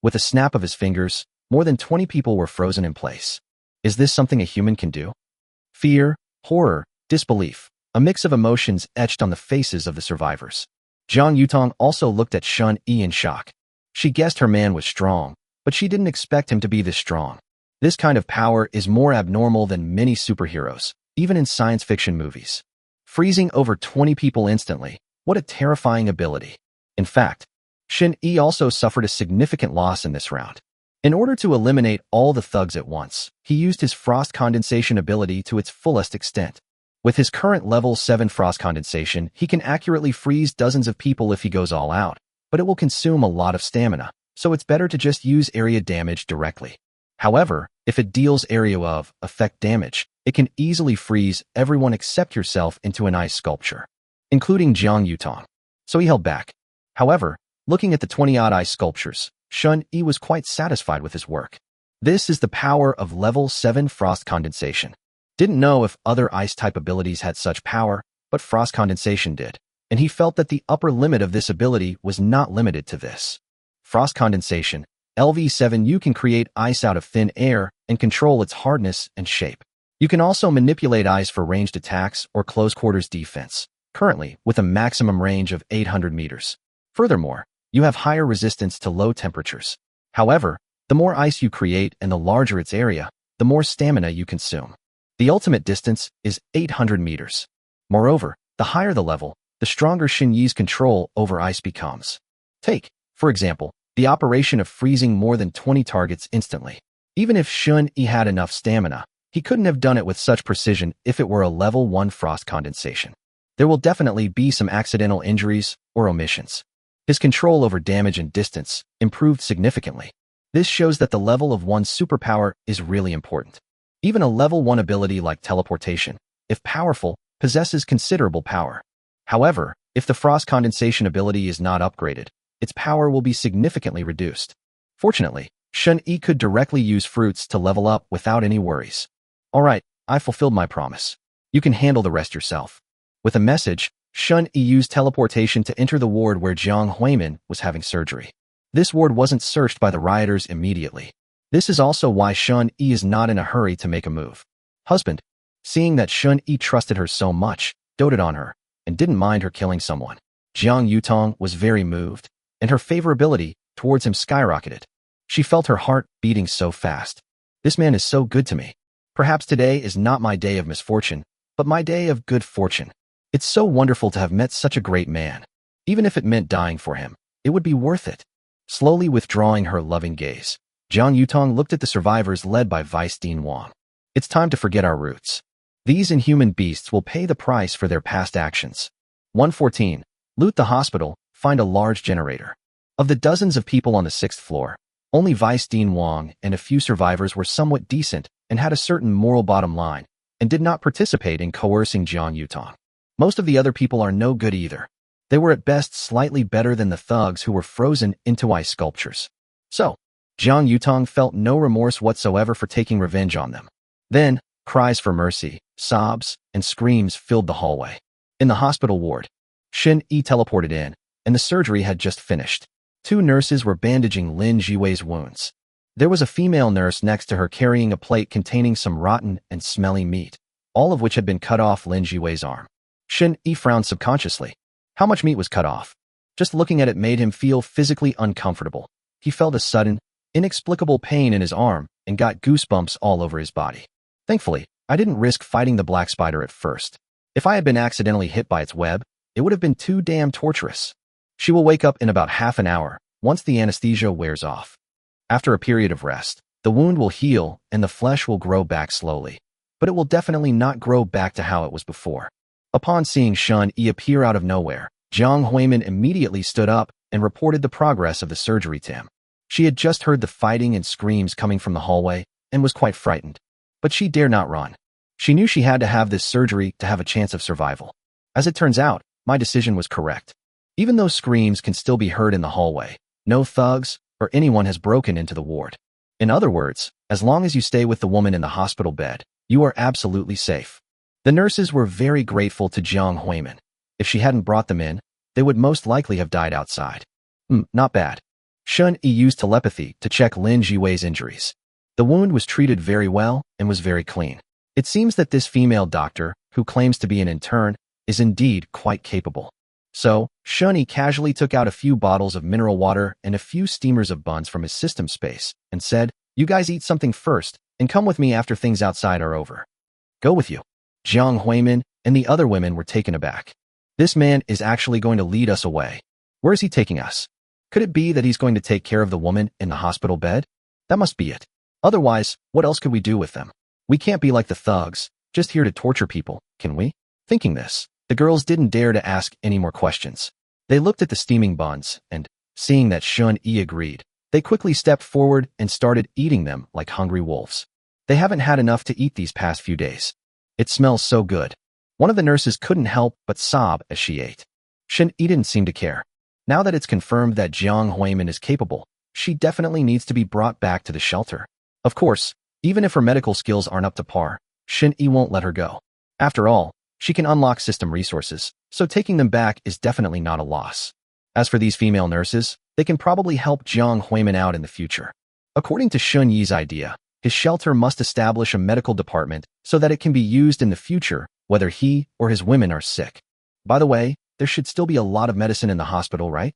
With a snap of his fingers, more than 20 people were frozen in place. Is this something a human can do? Fear, horror, disbelief, a mix of emotions etched on the faces of the survivors. Jiang Yutong also looked at Shun-Yi in shock. She guessed her man was strong, but she didn't expect him to be this strong. This kind of power is more abnormal than many superheroes, even in science fiction movies. Freezing over 20 people instantly, what a terrifying ability. In fact, Shen-Yi also suffered a significant loss in this round. In order to eliminate all the thugs at once, he used his frost condensation ability to its fullest extent. With his current level 7 frost condensation, he can accurately freeze dozens of people if he goes all out, but it will consume a lot of stamina, so it's better to just use area damage directly. However, if it deals area of effect damage, It can easily freeze everyone except yourself into an ice sculpture, including Jiang Yutong. So he held back. However, looking at the 20-odd ice sculptures, Shun-Yi was quite satisfied with his work. This is the power of level 7 frost condensation. Didn't know if other ice-type abilities had such power, but frost condensation did, and he felt that the upper limit of this ability was not limited to this. Frost condensation, LV7. You can create ice out of thin air and control its hardness and shape. You can also manipulate ice for ranged attacks or close-quarters defense, currently with a maximum range of 800 meters. Furthermore, you have higher resistance to low temperatures. However, the more ice you create and the larger its area, the more stamina you consume. The ultimate distance is 800 meters. Moreover, the higher the level, the stronger Xun-Yi's control over ice becomes. Take, for example, the operation of freezing more than 20 targets instantly. Even if Xun-Yi had enough stamina, he couldn't have done it with such precision if it were a level 1 frost condensation. There will definitely be some accidental injuries or omissions. His control over damage and distance improved significantly. This shows that the level of one's superpower is really important. Even a level 1 ability like teleportation, if powerful, possesses considerable power. However, if the frost condensation ability is not upgraded, its power will be significantly reduced. Fortunately, Xun-Yi could directly use fruits to level up without any worries. Alright, I fulfilled my promise. You can handle the rest yourself. With a message, Xun-Yi used teleportation to enter the ward where Jiang Huimin was having surgery. This ward wasn't searched by the rioters immediately. This is also why Xun-Yi is not in a hurry to make a move. Husband, seeing that Xun-Yi trusted her so much, doted on her, and didn't mind her killing someone. Jiang Yutong was very moved, and her favorability towards him skyrocketed. She felt her heart beating so fast. This man is so good to me. Perhaps today is not my day of misfortune, but my day of good fortune. It's so wonderful to have met such a great man. Even if it meant dying for him, it would be worth it. Slowly withdrawing her loving gaze, Jiang Yutong looked at the survivors led by Vice Dean Wang. It's time to forget our roots. These inhuman beasts will pay the price for their past actions. 114. Loot the hospital, find a large generator. Of the dozens of people on the 6th floor, only Vice Dean Wang and a few survivors were somewhat decent and had a certain moral bottom line, and did not participate in coercing Jiang Yutong. Most of the other people are no good either. They were at best slightly better than the thugs who were frozen into ice sculptures. So, Jiang Yutong felt no remorse whatsoever for taking revenge on them. Then, cries for mercy, sobs, and screams filled the hallway. In the hospital ward, Xun-Yi teleported in, and the surgery had just finished. 2 nurses were bandaging Lin Jiwei's wounds. There was a female nurse next to her carrying a plate containing some rotten and smelly meat, all of which had been cut off Lin Jiwei's arm. Xun-Yi frowned subconsciously. How much meat was cut off? Just looking at it made him feel physically uncomfortable. He felt a sudden, inexplicable pain in his arm and got goosebumps all over his body. Thankfully, I didn't risk fighting the black spider at first. If I had been accidentally hit by its web, it would have been too damn torturous. She will wake up in about half an hour, once the anesthesia wears off. After a period of rest, the wound will heal and the flesh will grow back slowly, but it will definitely not grow back to how it was before. Upon seeing Xun-Yi appear out of nowhere, Jiang Huimin immediately stood up and reported the progress of the surgery to him. She had just heard the fighting and screams coming from the hallway and was quite frightened. But she dared not run. She knew she had to have this surgery to have a chance of survival. As it turns out, my decision was correct. Even though screams can still be heard in the hallway, no thugs or anyone has broken into the ward. In other words, as long as you stay with the woman in the hospital bed, you are absolutely safe. The nurses were very grateful to Jiang Huimin. If she hadn't brought them in, they would most likely have died outside. Not bad. Xun-Yi used telepathy to check Lin Jiwei's injuries. The wound was treated very well and was very clean. It seems that this female doctor, who claims to be an intern, is indeed quite capable. So, Xun-Yi casually took out a few bottles of mineral water and a few steamers of buns from his system space and said, "You guys eat something first and come with me after things outside are over." "Go with you." Jiang Huimin and the other women were taken aback. This man is actually going to lead us away. Where is he taking us? Could it be that he's going to take care of the woman in the hospital bed? That must be it. Otherwise, what else could we do with them? We can't be like the thugs, just here to torture people, can we? Thinking this, the girls didn't dare to ask any more questions. They looked at the steaming buns, and, seeing that Xun-Yi agreed, they quickly stepped forward and started eating them like hungry wolves. They haven't had enough to eat these past few days. It smells so good. One of the nurses couldn't help but sob as she ate. Shin-yi didn't seem to care. Now that it's confirmed that Jiang Huimin is capable, she definitely needs to be brought back to the shelter. Of course, even if her medical skills aren't up to par, Shin-yi won't let her go. After all, she can unlock system resources, so taking them back is definitely not a loss. As for these female nurses, they can probably help Jiang Huimin out in the future. According to Shun-yi's idea, his shelter must establish a medical department so that it can be used in the future, whether he or his women are sick. By the way, there should still be a lot of medicine in the hospital, right?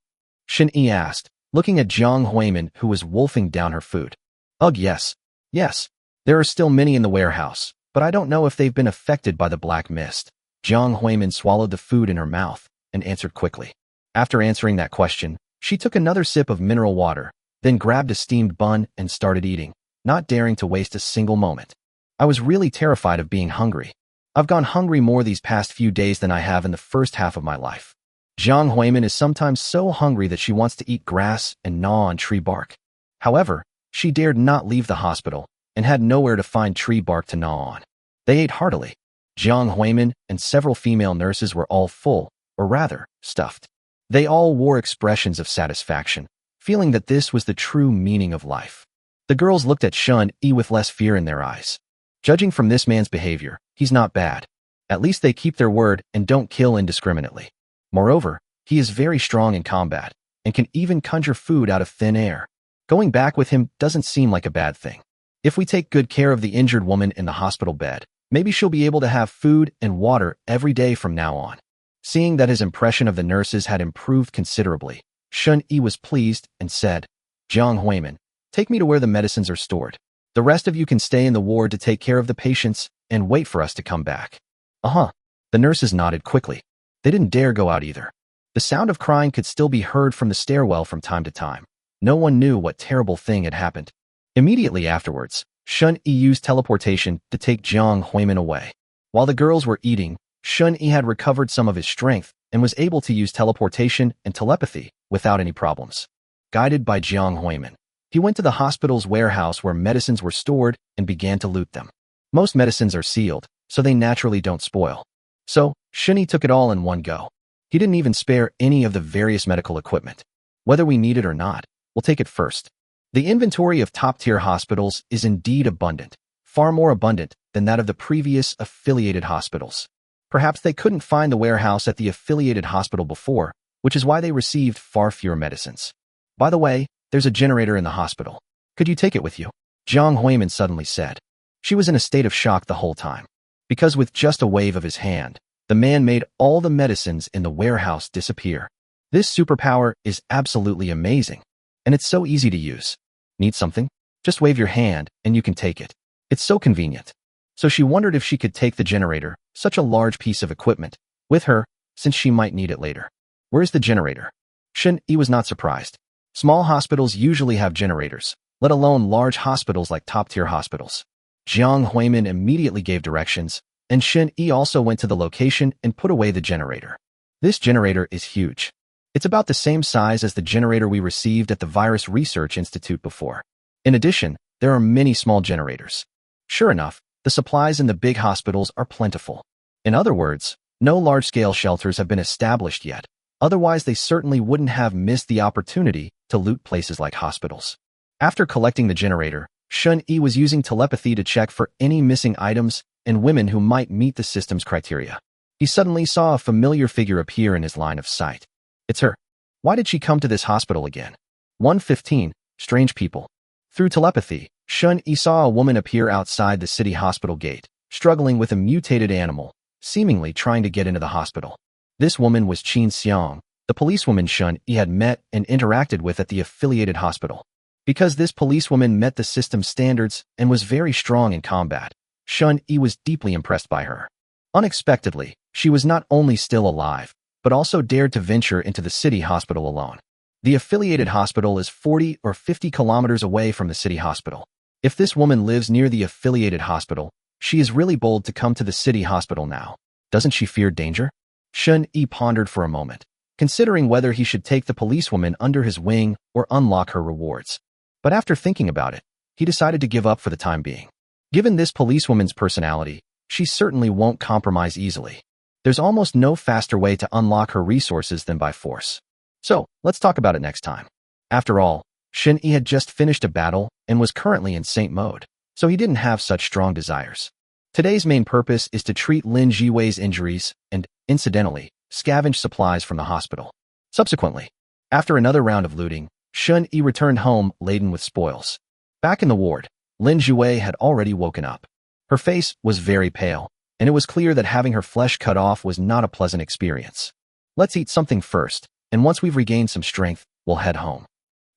Shin-yi asked, looking at Jiang Huimin, who was wolfing down her food. Ugh, yes. Yes. There are still many in the warehouse, but I don't know if they've been affected by the black mist. Jiang Huimin swallowed the food in her mouth and answered quickly. After answering that question, she took another sip of mineral water, then grabbed a steamed bun and started eating, not daring to waste a single moment. I was really terrified of being hungry. I've gone hungry more these past few days than I have in the first half of my life. Jiang Huimin is sometimes so hungry that she wants to eat grass and gnaw on tree bark. However, she dared not leave the hospital and had nowhere to find tree bark to gnaw on. They ate heartily. Jiang Huimin and several female nurses were all full, or rather, stuffed. They all wore expressions of satisfaction, feeling that this was the true meaning of life. The girls looked at Shun-yi with less fear in their eyes. Judging from this man's behavior, he's not bad. At least they keep their word and don't kill indiscriminately. Moreover, he is very strong in combat and can even conjure food out of thin air. Going back with him doesn't seem like a bad thing. If we take good care of the injured woman in the hospital bed, maybe she'll be able to have food and water every day from now on. Seeing that his impression of the nurses had improved considerably, Shun-yi was pleased and said, Jiang Huimin, take me to where the medicines are stored. The rest of you can stay in the ward to take care of the patients and wait for us to come back. Uh-huh. The nurses nodded quickly. They didn't dare go out either. The sound of crying could still be heard from the stairwell from time to time. No one knew what terrible thing had happened. Immediately afterwards, Shun-yi used teleportation to take Jiang Huimin away. While the girls were eating, Shun-yi had recovered some of his strength and was able to use teleportation and telepathy without any problems. Guided by Jiang Huimin, he went to the hospital's warehouse where medicines were stored and began to loot them. Most medicines are sealed, so they naturally don't spoil. So, Shun-yi took it all in one go. He didn't even spare any of the various medical equipment. Whether we need it or not, we'll take it first. The inventory of top-tier hospitals is indeed abundant, far more abundant than that of the previous affiliated hospitals. Perhaps they couldn't find the warehouse at the affiliated hospital before, which is why they received far fewer medicines. By the way, there's a generator in the hospital. Could you take it with you? Jiang Huimin suddenly said. She was in a state of shock the whole time, because with just a wave of his hand, the man made all the medicines in the warehouse disappear. This superpower is absolutely amazing, and it's so easy to use. Need something? Just wave your hand and you can take it. It's so convenient. So she wondered if she could take the generator, such a large piece of equipment, with her, since she might need it later. Where's the generator? Shun-yi was not surprised. Small hospitals usually have generators, let alone large hospitals like top-tier hospitals. Jiang Huimin immediately gave directions, and Shun-yi also went to the location and put away the generator. This generator is huge. It's about the same size as the generator we received at the Virus Research Institute before. In addition, there are many small generators. Sure enough, the supplies in the big hospitals are plentiful. In other words, no large-scale shelters have been established yet. Otherwise, they certainly wouldn't have missed the opportunity to loot places like hospitals. After collecting the generator, Shun-yi was using telepathy to check for any missing items and women who might meet the system's criteria. He suddenly saw a familiar figure appear in his line of sight. It's her. Why did she come to this hospital again? 115. Strange people. Through telepathy, Shun-yi saw a woman appear outside the city hospital gate, struggling with a mutated animal, seemingly trying to get into the hospital. This woman was Qin Xiang, the policewoman Shun-yi had met and interacted with at the affiliated hospital. Because this policewoman met the system's standards and was very strong in combat, Shun-yi was deeply impressed by her. Unexpectedly, she was not only still alive, but also dared to venture into the city hospital alone. The affiliated hospital is 40 or 50 kilometers away from the city hospital. If this woman lives near the affiliated hospital, she is really bold to come to the city hospital now. Doesn't she fear danger? Shun-yi pondered for a moment, considering whether he should take the policewoman under his wing or unlock her rewards. But after thinking about it, he decided to give up for the time being. Given this policewoman's personality, she certainly won't compromise easily. There's almost no faster way to unlock her resources than by force. So, let's talk about it next time. After all, Shin-Yi had just finished a battle and was currently in saint mode, so he didn't have such strong desires. Today's main purpose is to treat Lin Jiwei's injuries and, incidentally, scavenge supplies from the hospital. Subsequently, after another round of looting, Shun-Yi returned home laden with spoils. Back in the ward, Lin Jiwei had already woken up. Her face was very pale, and it was clear that having her flesh cut off was not a pleasant experience. Let's eat something first, and once we've regained some strength, we'll head home.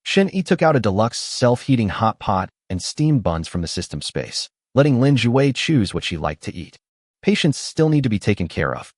Shin-Yi took out a deluxe self-heating hot pot and steamed buns from the system space, letting Lin Jiwei choose what she liked to eat. Patients still need to be taken care of.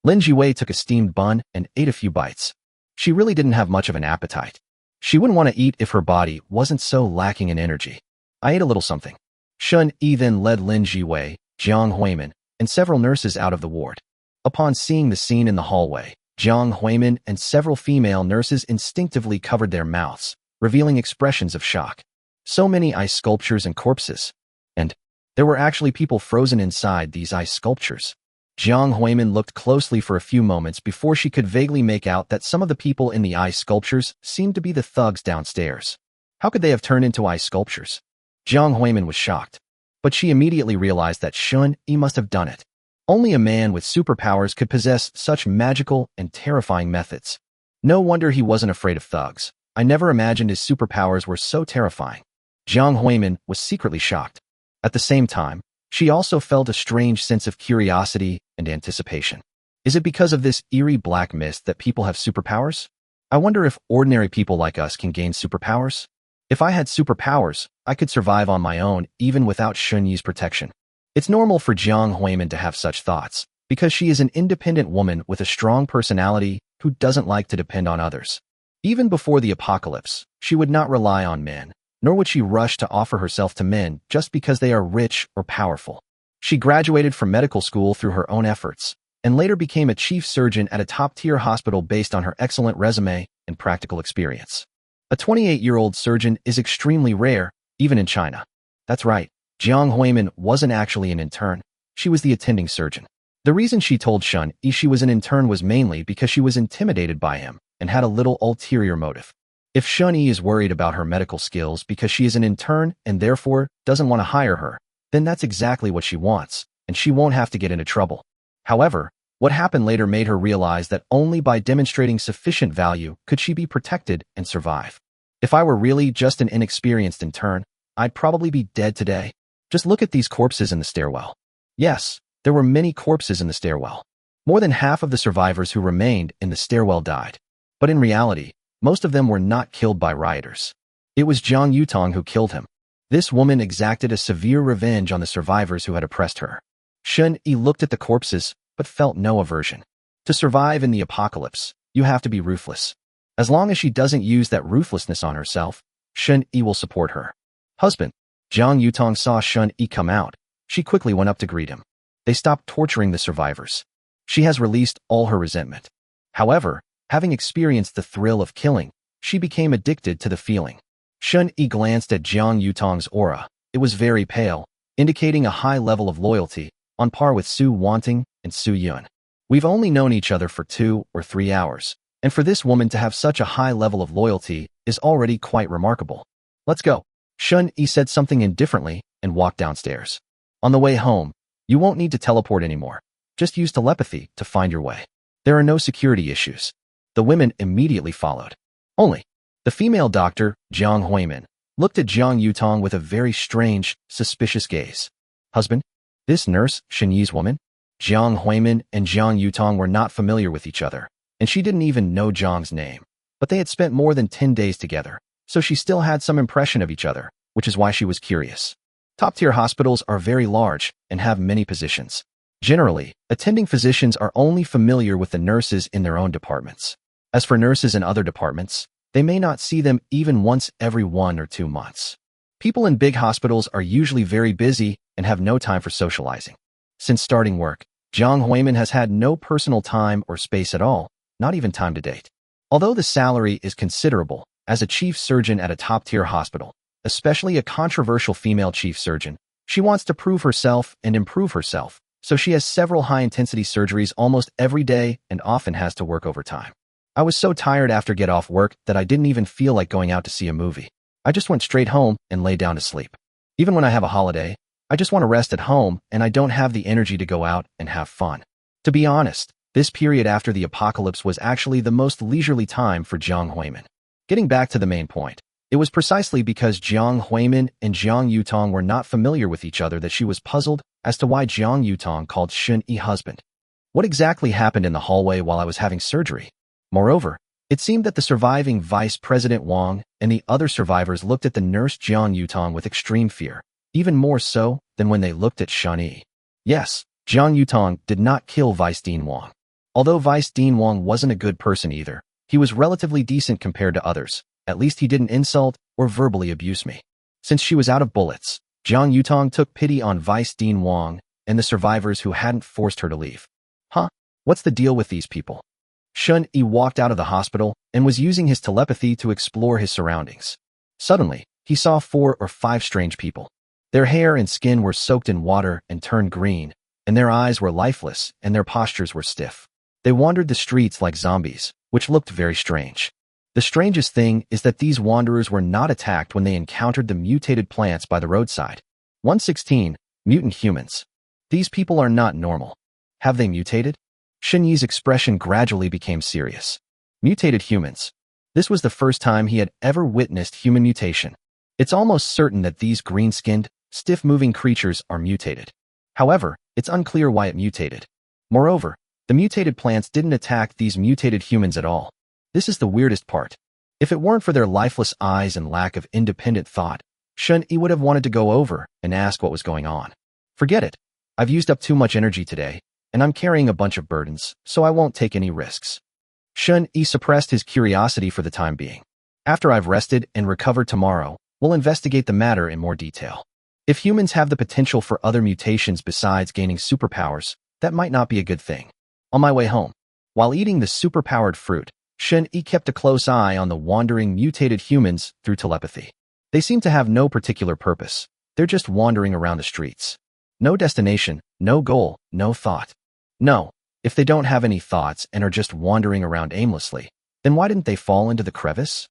Lin Jiwei took a steamed bun and ate a few bites. She really didn't have much of an appetite. She wouldn't want to eat if her body wasn't so lacking in energy. I ate a little something. Shun-Yi then led Lin Jiwei, Jiang Huimin, and several nurses out of the ward. Upon seeing the scene in the hallway, Jiang Huimin and several female nurses instinctively covered their mouths, revealing expressions of shock. So many ice sculptures and corpses. And there were actually people frozen inside these ice sculptures. Jiang Huimin looked closely for a few moments before she could vaguely make out that some of the people in the ice sculptures seemed to be the thugs downstairs. How could they have turned into ice sculptures? Jiang Huimin was shocked, but she immediately realized that Shun-Yi must have done it. Only a man with superpowers could possess such magical and terrifying methods. No wonder he wasn't afraid of thugs. I never imagined his superpowers were so terrifying. Jiang Huimin was secretly shocked. At the same time, she also felt a strange sense of curiosity and anticipation. Is it because of this eerie black mist that people have superpowers? I wonder if ordinary people like us can gain superpowers? If I had superpowers, I could survive on my own even without Shun-Yi's protection. It's normal for Jiang Huimin to have such thoughts, because she is an independent woman with a strong personality who doesn't like to depend on others. Even before the apocalypse, she would not rely on men, nor would she rush to offer herself to men just because they are rich or powerful. She graduated from medical school through her own efforts, and later became a chief surgeon at a top-tier hospital based on her excellent resume and practical experience. A 28-year-old surgeon is extremely rare, even in China. That's right, Jiang Huimin wasn't actually an intern. She was the attending surgeon. The reason she told Shun-Yi she was an intern was mainly because she was intimidated by him and had a little ulterior motive. If Shun-Yi is worried about her medical skills because she is an intern and therefore doesn't want to hire her, then that's exactly what she wants, and she won't have to get into trouble. However, what happened later made her realize that only by demonstrating sufficient value could she be protected and survive. If I were really just an inexperienced intern, I'd probably be dead today. Just look at these corpses in the stairwell. Yes, there were many corpses in the stairwell. More than half of the survivors who remained in the stairwell died. But in reality, most of them were not killed by rioters. It was Zhang Yutong who killed him. This woman exacted a severe revenge on the survivors who had oppressed her. Shun-Yi looked at the corpses, but felt no aversion. To survive in the apocalypse, you have to be ruthless. As long as she doesn't use that ruthlessness on herself, Shun-Yi will support her. Husband, Zhang Yutong saw Shun-Yi come out. She quickly went up to greet him. They stopped torturing the survivors. She has released all her resentment. However, having experienced the thrill of killing, she became addicted to the feeling. Shun-Yi glanced at Zhang Yutong's aura. It was very pale, indicating a high level of loyalty, on par with Su Wanting and Su Yun. We've only known each other for 2 or 3 hours, and for this woman to have such a high level of loyalty is already quite remarkable. Let's go. Shun-Yi said something indifferently and walked downstairs. On the way home, you won't need to teleport anymore. Just use telepathy to find your way. There are no security issues. The women immediately followed. Only, the female doctor, Jiang Huimin, looked at Zhang Yutong with a very strange, suspicious gaze. Husband, this nurse, Shun-Yi's woman? Jiang Huimin and Zhang Yutong were not familiar with each other, and she didn't even know Zhang's name. But they had spent more than 10 days together, so she still had some impression of each other, which is why she was curious. Top-tier hospitals are very large and have many positions. Generally, attending physicians are only familiar with the nurses in their own departments. As for nurses in other departments, they may not see them even once every 1 or 2 months. People in big hospitals are usually very busy and have no time for socializing. Since starting work, Zhang Huimin has had no personal time or space at all, not even time to date. Although the salary is considerable, as a chief surgeon at a top-tier hospital, especially a controversial female chief surgeon, She wants to prove herself and improve herself, so she has several high-intensity surgeries almost every day and often has to work overtime. I was so tired after get off work that I didn't even feel like going out to see a movie. I just went straight home and lay down to sleep. Even when I have a holiday, I just want to rest at home and I don't have the energy to go out and have fun. To be honest, this period after the apocalypse was actually the most leisurely time for Jiang Huimin. Getting back to the main point, it was precisely because Jiang Huimin and Jiang Yutong were not familiar with each other that she was puzzled as to why Jiang Yutong called Shun Yi husband. What exactly happened in the hallway while I was having surgery? Moreover, it seemed that the surviving Vice President Wang and the other survivors looked at the nurse Jiang Yutong with extreme fear, even more so than when they looked at Shun Yi. Yes, Jiang Yutong did not kill Vice Dean Wang. Although Vice Dean Wang wasn't a good person either, he was relatively decent compared to others. At least he didn't insult or verbally abuse me. Since she was out of bullets, Jiang Yutong took pity on Vice Dean Wang and the survivors who hadn't forced her to leave. Huh? What's the deal with these people? Shun Yi walked out of the hospital and was using his telepathy to explore his surroundings. Suddenly, he saw 4 or 5 strange people. Their hair and skin were soaked in water and turned green, and their eyes were lifeless and their postures were stiff. They wandered the streets like zombies, which looked very strange. The strangest thing is that these wanderers were not attacked when they encountered the mutated plants by the roadside. 116. Mutant humans. These people are not normal. Have they mutated? Shun Yi's expression gradually became serious. Mutated humans. This was the first time he had ever witnessed human mutation. It's almost certain that these green-skinned, stiff-moving creatures are mutated. However, it's unclear why it mutated. Moreover, the mutated plants didn't attack these mutated humans at all. This is the weirdest part. If it weren't for their lifeless eyes and lack of independent thought, Shun Yi would have wanted to go over and ask what was going on. Forget it. I've used up too much energy today, and I'm carrying a bunch of burdens, so I won't take any risks. Shun Yi suppressed his curiosity for the time being. After I've rested and recovered tomorrow, we'll investigate the matter in more detail. If humans have the potential for other mutations besides gaining superpowers, that might not be a good thing. On my way home, while eating the superpowered fruit, Shun Yi kept a close eye on the wandering mutated humans through telepathy. They seem to have no particular purpose. They're just wandering around the streets. No destination, no goal, no thought. No, if they don't have any thoughts and are just wandering around aimlessly, then why didn't they fall into the crevice?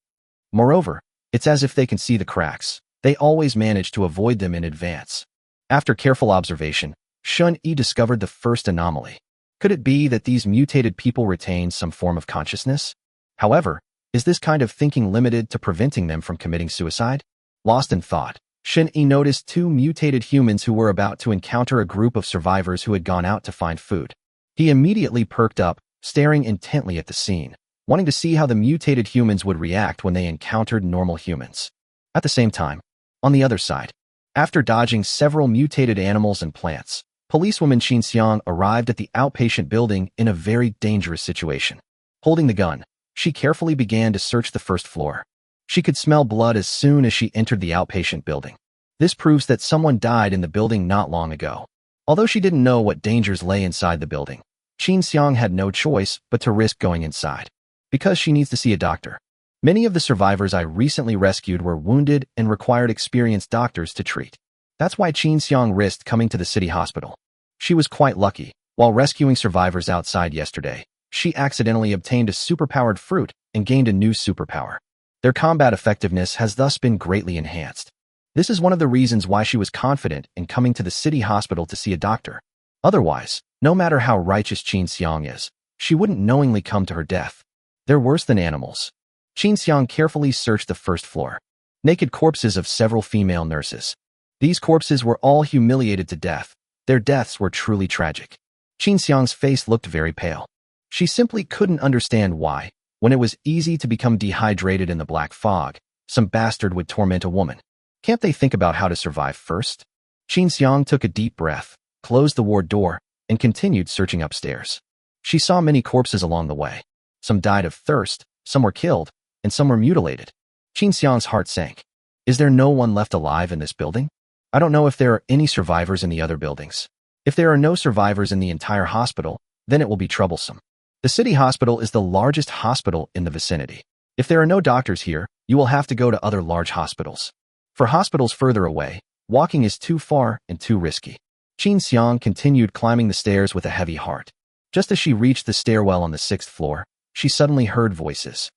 Moreover, it's as if they can see the cracks. They always manage to avoid them in advance. After careful observation, Shun Yi discovered the first anomaly. Could it be that these mutated people retain some form of consciousness? However, is this kind of thinking limited to preventing them from committing suicide? Lost in thought, Shun Yi noticed 2 mutated humans who were about to encounter a group of survivors who had gone out to find food. He immediately perked up, staring intently at the scene, wanting to see how the mutated humans would react when they encountered normal humans. At the same time, on the other side, after dodging several mutated animals and plants, policewoman Qin Xiang arrived at the outpatient building in a very dangerous situation. Holding the gun, she carefully began to search the first floor. She could smell blood as soon as she entered the outpatient building. This proves that someone died in the building not long ago. Although she didn't know what dangers lay inside the building, Qin Xiang had no choice but to risk going inside. Because she needs to see a doctor. Many of the survivors I recently rescued were wounded and required experienced doctors to treat. That's why Qin Xiang risked coming to the city hospital. She was quite lucky. While rescuing survivors outside yesterday, she accidentally obtained a superpowered fruit and gained a new superpower. Their combat effectiveness has thus been greatly enhanced. This is one of the reasons why she was confident in coming to the city hospital to see a doctor. Otherwise, no matter how righteous Qin Xiang is, she wouldn't knowingly come to her death. They're worse than animals. Qin Xiang carefully searched the first floor. Naked corpses of several female nurses. These corpses were all humiliated to death. Their deaths were truly tragic. Qin Xiang's face looked very pale. She simply couldn't understand why, when it was easy to become dehydrated in the black fog, some bastard would torment a woman. Can't they think about how to survive first? Qin Xiang took a deep breath, closed the ward door, and continued searching upstairs. She saw many corpses along the way. Some died of thirst, some were killed, and some were mutilated. Qin Xiang's heart sank. Is there no one left alive in this building? I don't know if there are any survivors in the other buildings. If there are no survivors in the entire hospital, then it will be troublesome. The city hospital is the largest hospital in the vicinity. If there are no doctors here, you will have to go to other large hospitals. For hospitals further away, Walking is too far and too risky. Qin Xiang continued climbing the stairs with a heavy heart. Just as she reached the stairwell on the 6th floor, she suddenly heard voices.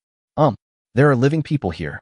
There are living people here.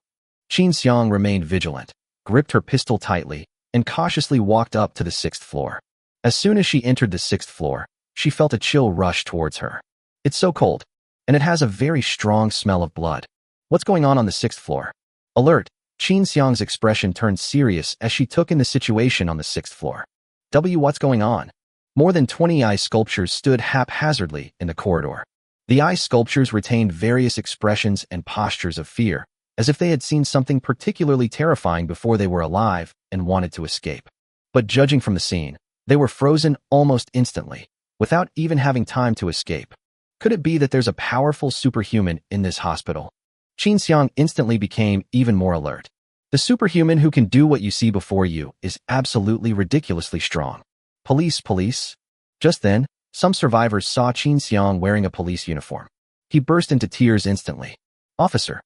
Qin Xiang remained vigilant, gripped her pistol tightly, and cautiously walked up to the 6th floor. As soon as she entered the 6th floor, she felt a chill rush towards her. It's so cold, and it has a very strong smell of blood. What's going on the 6th floor? Alert! Qin Xiang's expression turned serious as she took in the situation on the 6th floor. What's going on? More than 20 eye sculptures stood haphazardly in the corridor. The eye sculptures retained various expressions and postures of fear, as if they had seen something particularly terrifying before they were alive and wanted to escape. But judging from the scene, they were frozen almost instantly, without even having time to escape. Could it be that there's a powerful superhuman in this hospital? Qin Xiang instantly became even more alert. The superhuman who can do what you see before you is absolutely ridiculously strong. Police. Just then, some survivors saw Qin Xiang wearing a police uniform. He burst into tears instantly. Officer,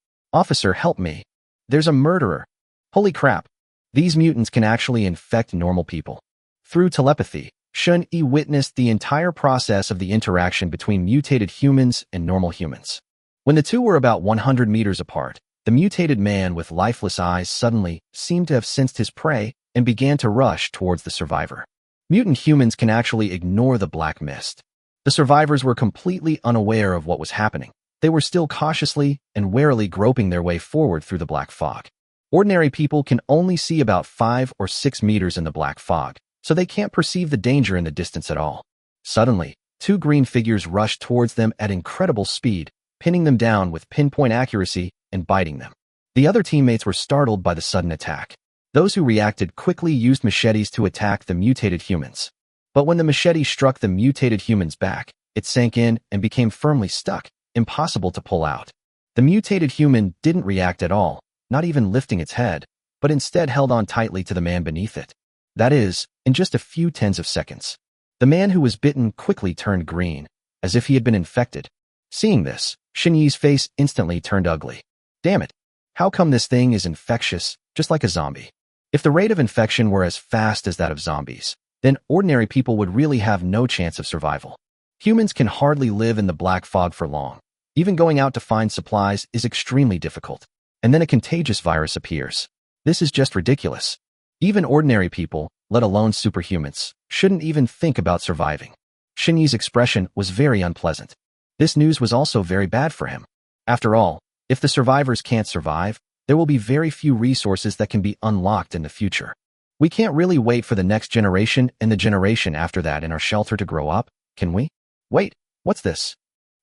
help me. There's a murderer. Holy crap. These mutants can actually infect normal people. Through telepathy, Shun Yi witnessed the entire process of the interaction between mutated humans and normal humans. When the two were about 100 meters apart, the mutated man with lifeless eyes suddenly seemed to have sensed his prey and began to rush towards the survivor. Mutant humans can actually ignore the black mist. The survivors were completely unaware of what was happening. They were still cautiously and warily groping their way forward through the black fog. Ordinary people can only see about 5 or 6 meters in the black fog, so they can't perceive the danger in the distance at all. Suddenly, 2 green figures rushed towards them at incredible speed, pinning them down with pinpoint accuracy and biting them. The other teammates were startled by the sudden attack. Those who reacted quickly used machetes to attack the mutated humans. But when the machete struck the mutated human's back, it sank in and became firmly stuck, impossible to pull out. The mutated human didn't react at all, not even lifting its head, but instead held on tightly to the man beneath it. That is, in just a few tens of seconds. The man who was bitten quickly turned green, as if he had been infected. Seeing this, Shen Yi's face instantly turned ugly. Damn it! How come this thing is infectious, just like a zombie? If the rate of infection were as fast as that of zombies, then ordinary people would really have no chance of survival. Humans can hardly live in the black fog for long. Even going out to find supplies is extremely difficult. And then a contagious virus appears. This is just ridiculous. Even ordinary people, let alone superhumans, shouldn't even think about surviving. Shen Yi's expression was very unpleasant. This news was also very bad for him. After all, if the survivors can't survive, there will be very few resources that can be unlocked in the future. We can't really wait for the next generation and the generation after that in our shelter to grow up, can we? Wait, what's this?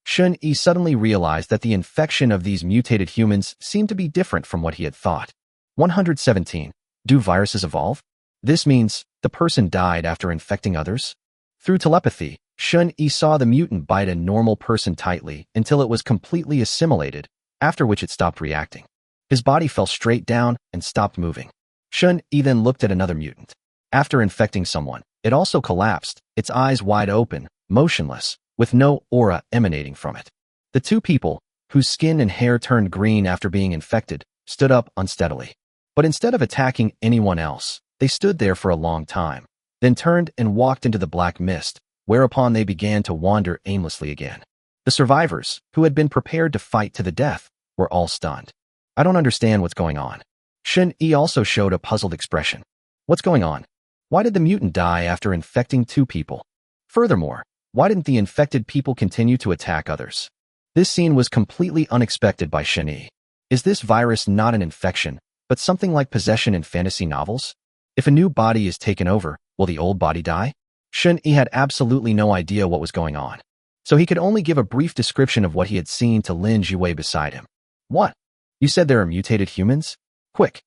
Shun Yi suddenly realized that the infection of these mutated humans seemed to be different from what he had thought. 117. Do viruses evolve? This means the person died after infecting others? Through telepathy, Shun Yi saw the mutant bite a normal person tightly until it was completely assimilated, after which it stopped reacting. His body fell straight down and stopped moving. Shun Yi then looked at another mutant. After infecting someone, it also collapsed, its eyes wide open, motionless, with no aura emanating from it. The 2 people, whose skin and hair turned green after being infected, stood up unsteadily. But instead of attacking anyone else, they stood there for a long time, then turned and walked into the black mist, whereupon they began to wander aimlessly again. The survivors, who had been prepared to fight to the death, were all stunned. I don't understand what's going on. Shen Yi also showed a puzzled expression. What's going on? Why did the mutant die after infecting 2 people? Furthermore, why didn't the infected people continue to attack others? This scene was completely unexpected by Shen Yi. Is this virus not an infection, but something like possession in fantasy novels? If a new body is taken over, will the old body die? Shen Yi had absolutely no idea what was going on, so he could only give a brief description of what he had seen to Lin Jiwei beside him. What? You said there are mutated humans? Quick,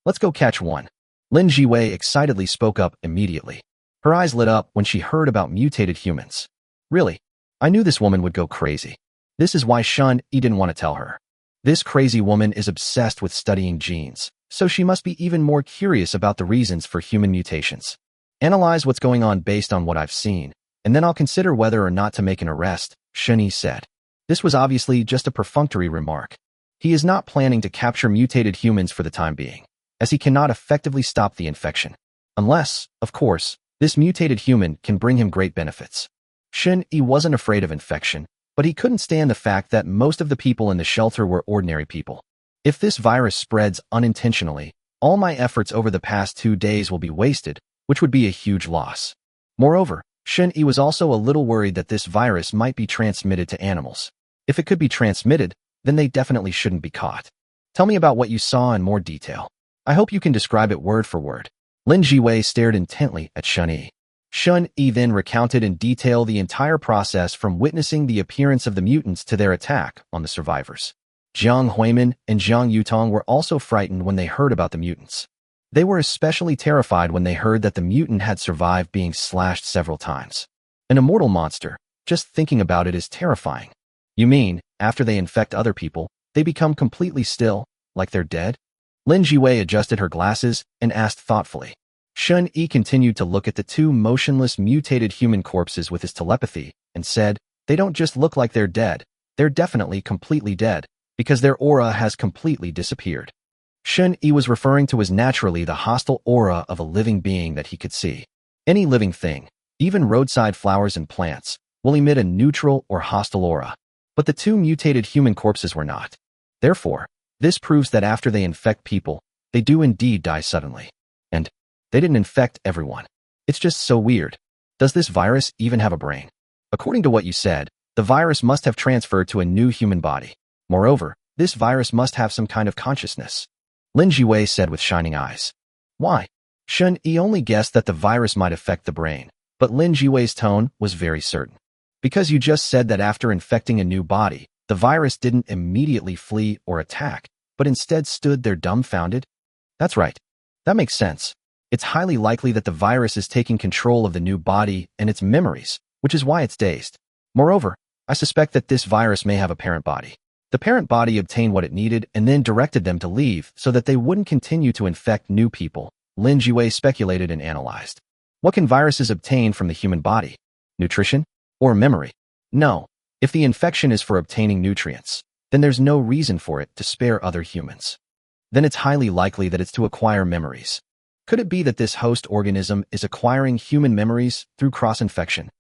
let's go catch one. Lin Jiwei excitedly spoke up immediately. Her eyes lit up when she heard about mutated humans. Really? I knew this woman would go crazy. This is why Shun Yi didn't want to tell her. This crazy woman is obsessed with studying genes, so she must be even more curious about the reasons for human mutations. Analyze what's going on based on what I've seen, and then I'll consider whether or not to make an arrest, Shun Yi said. This was obviously just a perfunctory remark. He is not planning to capture mutated humans for the time being. as he cannot effectively stop the infection. Unless, of course, this mutated human can bring him great benefits. Shen-Yi wasn't afraid of infection, but he couldn't stand the fact that most of the people in the shelter were ordinary people. If this virus spreads unintentionally, all my efforts over the past 2 days will be wasted, which would be a huge loss. Moreover, Shen-Yi was also a little worried that this virus might be transmitted to animals. If it could be transmitted, then they definitely shouldn't be caught. Tell me about what you saw in more detail. I hope you can describe it word for word. Lin Jiwei stared intently at Shen-Yi. Shen-Yi then recounted in detail the entire process from witnessing the appearance of the mutants to their attack on the survivors. Jiang Huimin and Jiang Yutong were also frightened when they heard about the mutants. They were especially terrified when they heard that the mutant had survived being slashed several times. An immortal monster, just thinking about it is terrifying. You mean, after they infect other people, they become completely still, like they're dead? Lin Jiwei adjusted her glasses and asked thoughtfully. Shen-Yi continued to look at the 2 motionless mutated human corpses with his telepathy and said, they don't just look like they're dead, they're definitely completely dead, because their aura has completely disappeared. Shen-Yi was referring to as naturally the hostile aura of a living being that he could see. Any living thing, even roadside flowers and plants, will emit a neutral or hostile aura. But the 2 mutated human corpses were not. Therefore, this proves that after they infect people, they do indeed die suddenly. And they didn't infect everyone. It's just so weird. Does this virus even have a brain? According to what you said, the virus must have transferred to a new human body. Moreover, this virus must have some kind of consciousness. Lin Jiwei said with shining eyes. Why? Shen-Yi only guessed that the virus might affect the brain, but Lin Jiwei's tone was very certain. Because you just said that after infecting a new body, the virus didn't immediately flee or attack, but instead stood there dumbfounded? That's right. That makes sense. It's highly likely that the virus is taking control of the new body and its memories, which is why it's dazed. Moreover, I suspect that this virus may have a parent body. The parent body obtained what it needed and then directed them to leave so that they wouldn't continue to infect new people, Lin Jiwei speculated and analyzed. What can viruses obtain from the human body? Nutrition? Or memory? No. If the infection is for obtaining nutrients, then there's no reason for it to spare other humans. Then it's highly likely that it's to acquire memories. Could it be that this host organism is acquiring human memories through cross-infection?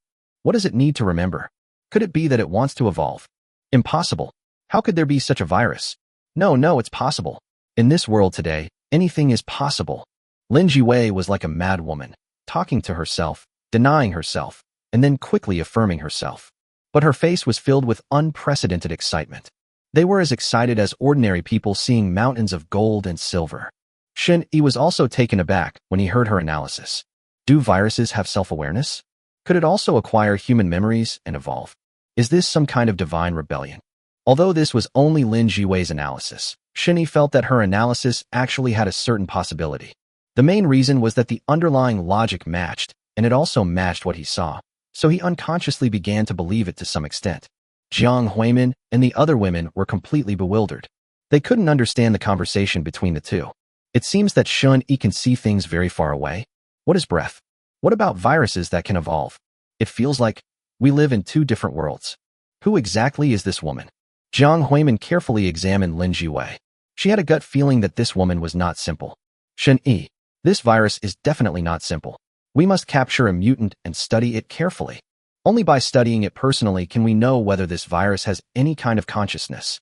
What does it need to remember? Could it be that it wants to evolve? Impossible. How could there be such a virus? No, it's possible. In this world today, anything is possible. Lin Jiwei was like a mad woman, talking to herself, denying herself, and then quickly affirming herself. But her face was filled with unprecedented excitement. They were as excited as ordinary people seeing mountains of gold and silver. Shen-Yi was also taken aback when he heard her analysis. Do viruses have self-awareness? Could it also acquire human memories and evolve? Is this some kind of divine rebellion? Although this was only Lin Jiwei's analysis, Shen-Yi felt that her analysis actually had a certain possibility. The main reason was that the underlying logic matched, and it also matched what he saw, so he unconsciously began to believe it to some extent. Jiang Huimin and the other women were completely bewildered. They couldn't understand the conversation between the 2. It seems that Shen-Yi can see things very far away. What is breath? What about viruses that can evolve? It feels like we live in 2 different worlds. Who exactly is this woman? Jiang Huimin carefully examined Lin Jiwei. She had a gut feeling that this woman was not simple. Shen-Yi, this virus is definitely not simple. We must capture a mutant and study it carefully. Only by studying it personally can we know whether this virus has any kind of consciousness.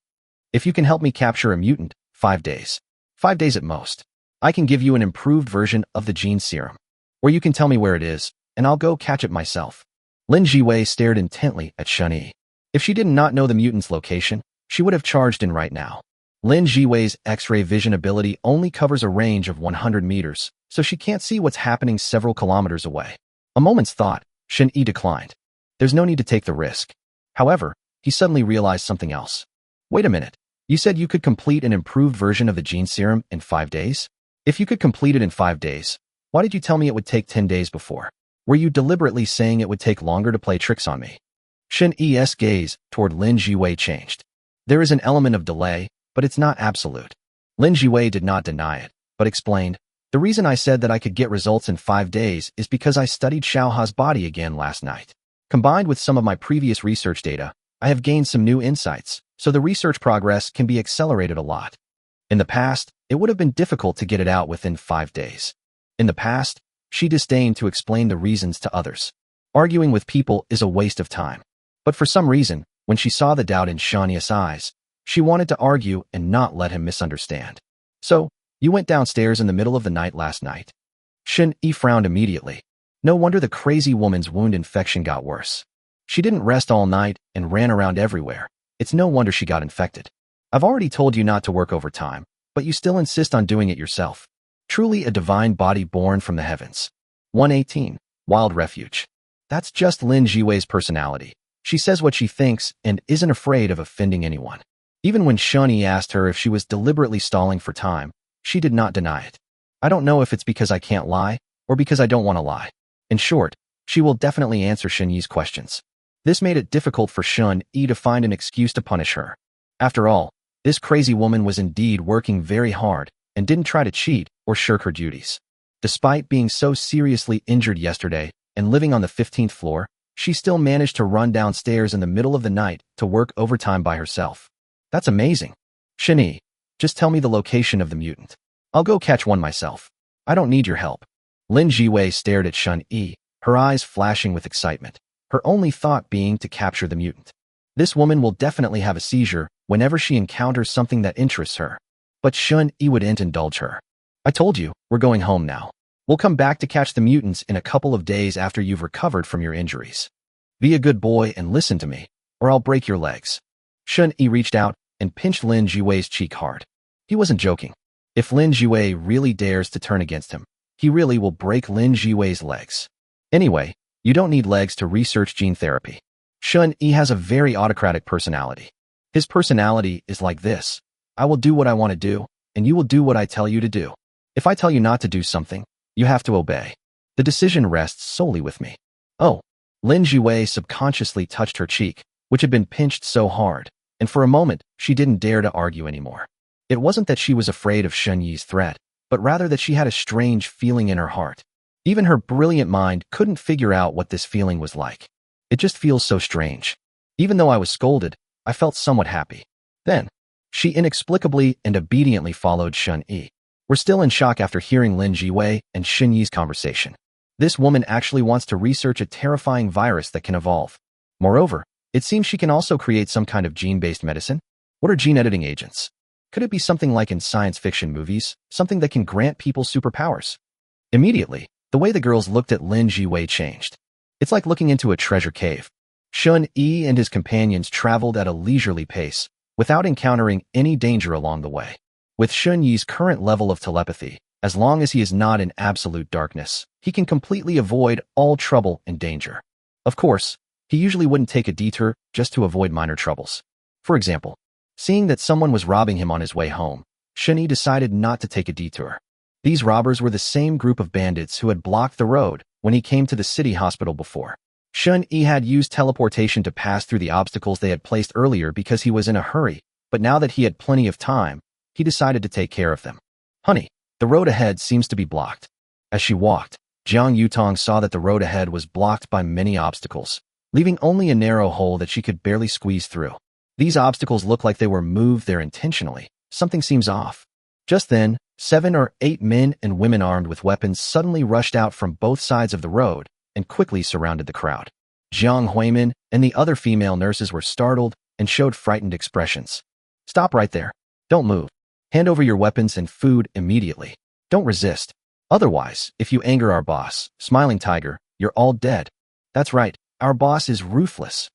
If you can help me capture a mutant, 5 days. 5 days at most. I can give you an improved version of the gene serum. Or you can tell me where it is, and I'll go catch it myself. Lin Jiwei stared intently at Shen-Yi. If she did not know the mutant's location, she would have charged in right now. Lin Jiwei's X-ray vision ability only covers a range of 100 meters, so she can't see what's happening several kilometers away. A moment's thought, Shen-Yi declined. There's no need to take the risk. However, he suddenly realized something else. Wait a minute. You said you could complete an improved version of the gene serum in 5 days? If you could complete it in 5 days, why did you tell me it would take 10 days before? Were you deliberately saying it would take longer to play tricks on me? Shen-Yi's gaze toward Lin Jiwei changed. There is an element of delay, but it's not absolute. Lin Jiwei did not deny it, but explained, the reason I said that I could get results in 5 days is because I studied Xiaoha's body again last night. Combined with some of my previous research data, I have gained some new insights, so the research progress can be accelerated a lot. In the past, it would have been difficult to get it out within 5 days. In the past, she disdained to explain the reasons to others. Arguing with people is a waste of time. But for some reason, when she saw the doubt in Shania's eyes, she wanted to argue and not let him misunderstand. So, you went downstairs in the middle of the night last night. Shin-yi frowned immediately. No wonder the crazy woman's wound infection got worse. She didn't rest all night and ran around everywhere. It's no wonder she got infected. I've already told you not to work overtime, but you still insist on doing it yourself. Truly a divine body born from the heavens. 118. Wild Refuge. That's just Lin Jiwei's personality. She says what she thinks and isn't afraid of offending anyone. Even when Shun-yi asked her if she was deliberately stalling for time, she did not deny it. I don't know if it's because I can't lie, or because I don't want to lie. In short, she will definitely answer Shun-yi's questions. This made it difficult for Shun-yi to find an excuse to punish her. After all, this crazy woman was indeed working very hard and didn't try to cheat or shirk her duties. Despite being so seriously injured yesterday and living on the 15th floor, she still managed to run downstairs in the middle of the night to work overtime by herself. That's amazing. Shun-yi, just tell me the location of the mutant. I'll go catch one myself. I don't need your help. Lin Jiwei stared at Shun-yi, her eyes flashing with excitement, her only thought being to capture the mutant. This woman will definitely have a seizure whenever she encounters something that interests her. But Shun-yi wouldn't indulge her. I told you, we're going home now. We'll come back to catch the mutants in a couple of days after you've recovered from your injuries. Be a good boy and listen to me, or I'll break your legs. Shun-yi reached out and pinched Lin Jiwei's cheek hard. He wasn't joking. If Lin Jiwei really dares to turn against him, he really will break Lin Jiwei's legs. Anyway, you don't need legs to research gene therapy. Shun-yi has a very autocratic personality. His personality is like this. I will do what I want to do, and you will do what I tell you to do. If I tell you not to do something, you have to obey. The decision rests solely with me. Oh, Lin Jiwei subconsciously touched her cheek, which had been pinched so hard, and for a moment, she didn't dare to argue anymore. It wasn't that she was afraid of Shun-yi's threat, but rather that she had a strange feeling in her heart. Even her brilliant mind couldn't figure out what this feeling was like. It just feels so strange. Even though I was scolded, I felt somewhat happy. Then, she inexplicably and obediently followed Shun-yi. We're still in shock after hearing Lin Jiwei and Shun-yi's conversation. This woman actually wants to research a terrifying virus that can evolve. Moreover, it seems she can also create some kind of gene-based medicine. What are gene editing agents? Could it be something like in science fiction movies, something that can grant people superpowers? Immediately, the way the girls looked at Lin Jiwei changed. It's like looking into a treasure cave. Shun-yi and his companions traveled at a leisurely pace, without encountering any danger along the way. With Shun-yi's current level of telepathy, as long as he is not in absolute darkness, he can completely avoid all trouble and danger. Of course, he usually wouldn't take a detour just to avoid minor troubles. For example, seeing that someone was robbing him on his way home, Shun-yi decided not to take a detour. These robbers were the same group of bandits who had blocked the road when he came to the city hospital before. Shun-yi had used teleportation to pass through the obstacles they had placed earlier because he was in a hurry, but now that he had plenty of time, he decided to take care of them. Honey, the road ahead seems to be blocked. As she walked, Jiang Yutong saw that the road ahead was blocked by many obstacles, leaving only a narrow hole that she could barely squeeze through. These obstacles look like they were moved there intentionally. Something seems off. Just then, 7 or 8 men and women armed with weapons suddenly rushed out from both sides of the road and quickly surrounded the crowd. Jiang Huimin and the other female nurses were startled and showed frightened expressions. Stop right there. Don't move. Hand over your weapons and food immediately. Don't resist. Otherwise, if you anger our boss, Smiling Tiger, you're all dead. That's right, our boss is ruthless.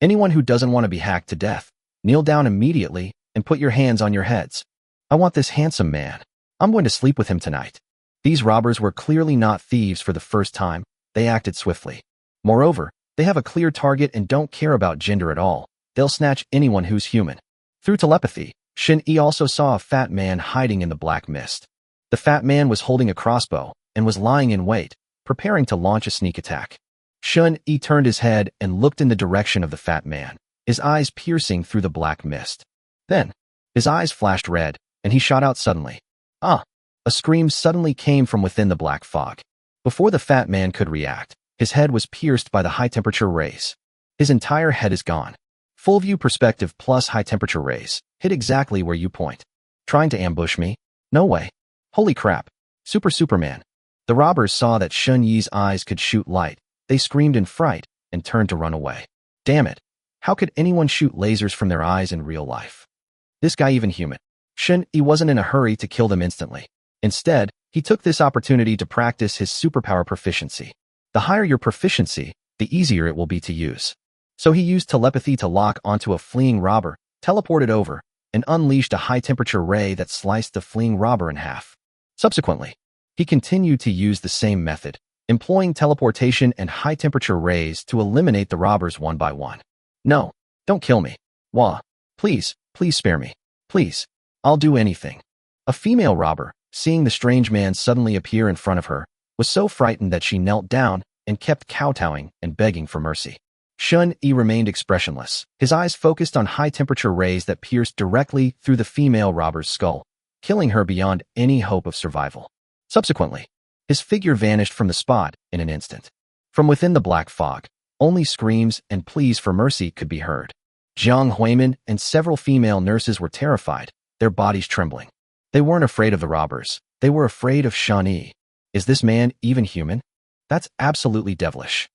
Anyone who doesn't want to be hacked to death, kneel down immediately and put your hands on your heads. I want this handsome man. I'm going to sleep with him tonight. These robbers were clearly not thieves for the first time. They acted swiftly. Moreover, they have a clear target and don't care about gender at all. They'll snatch anyone who's human. Through telepathy, Shun-yi also saw a fat man hiding in the black mist. The fat man was holding a crossbow and was lying in wait, preparing to launch a sneak attack. Shun-yi turned his head and looked in the direction of the fat man, his eyes piercing through the black mist. Then, his eyes flashed red, and he shot out suddenly. Ah! A scream suddenly came from within the black fog. Before the fat man could react, his head was pierced by the high-temperature rays. His entire head is gone. Full view perspective plus high-temperature rays hit exactly where you point. Trying to ambush me? No way. Holy crap. Superman. The robbers saw that Shun Yi's eyes could shoot light. They screamed in fright and turned to run away. Damn it. How could anyone shoot lasers from their eyes in real life? This guy even human. Shun Yi wasn't in a hurry to kill them instantly. Instead, he took this opportunity to practice his superpower proficiency. The higher your proficiency, the easier it will be to use. So he used telepathy to lock onto a fleeing robber, teleported over, and unleashed a high-temperature ray that sliced the fleeing robber in half. Subsequently, he continued to use the same method, employing teleportation and high-temperature rays to eliminate the robbers one by one. No, don't kill me. Wah. Please spare me. Please. I'll do anything. A female robber, seeing the strange man suddenly appear in front of her, was so frightened that she knelt down and kept kowtowing and begging for mercy. Shun Yi remained expressionless, his eyes focused on high-temperature rays that pierced directly through the female robber's skull, killing her beyond any hope of survival. Subsequently, his figure vanished from the spot in an instant. From within the black fog, only screams and pleas for mercy could be heard. Jiang Huimin and several female nurses were terrified, their bodies trembling. They weren't afraid of the robbers. They were afraid of Shun Yi. Is this man even human? That's absolutely devilish.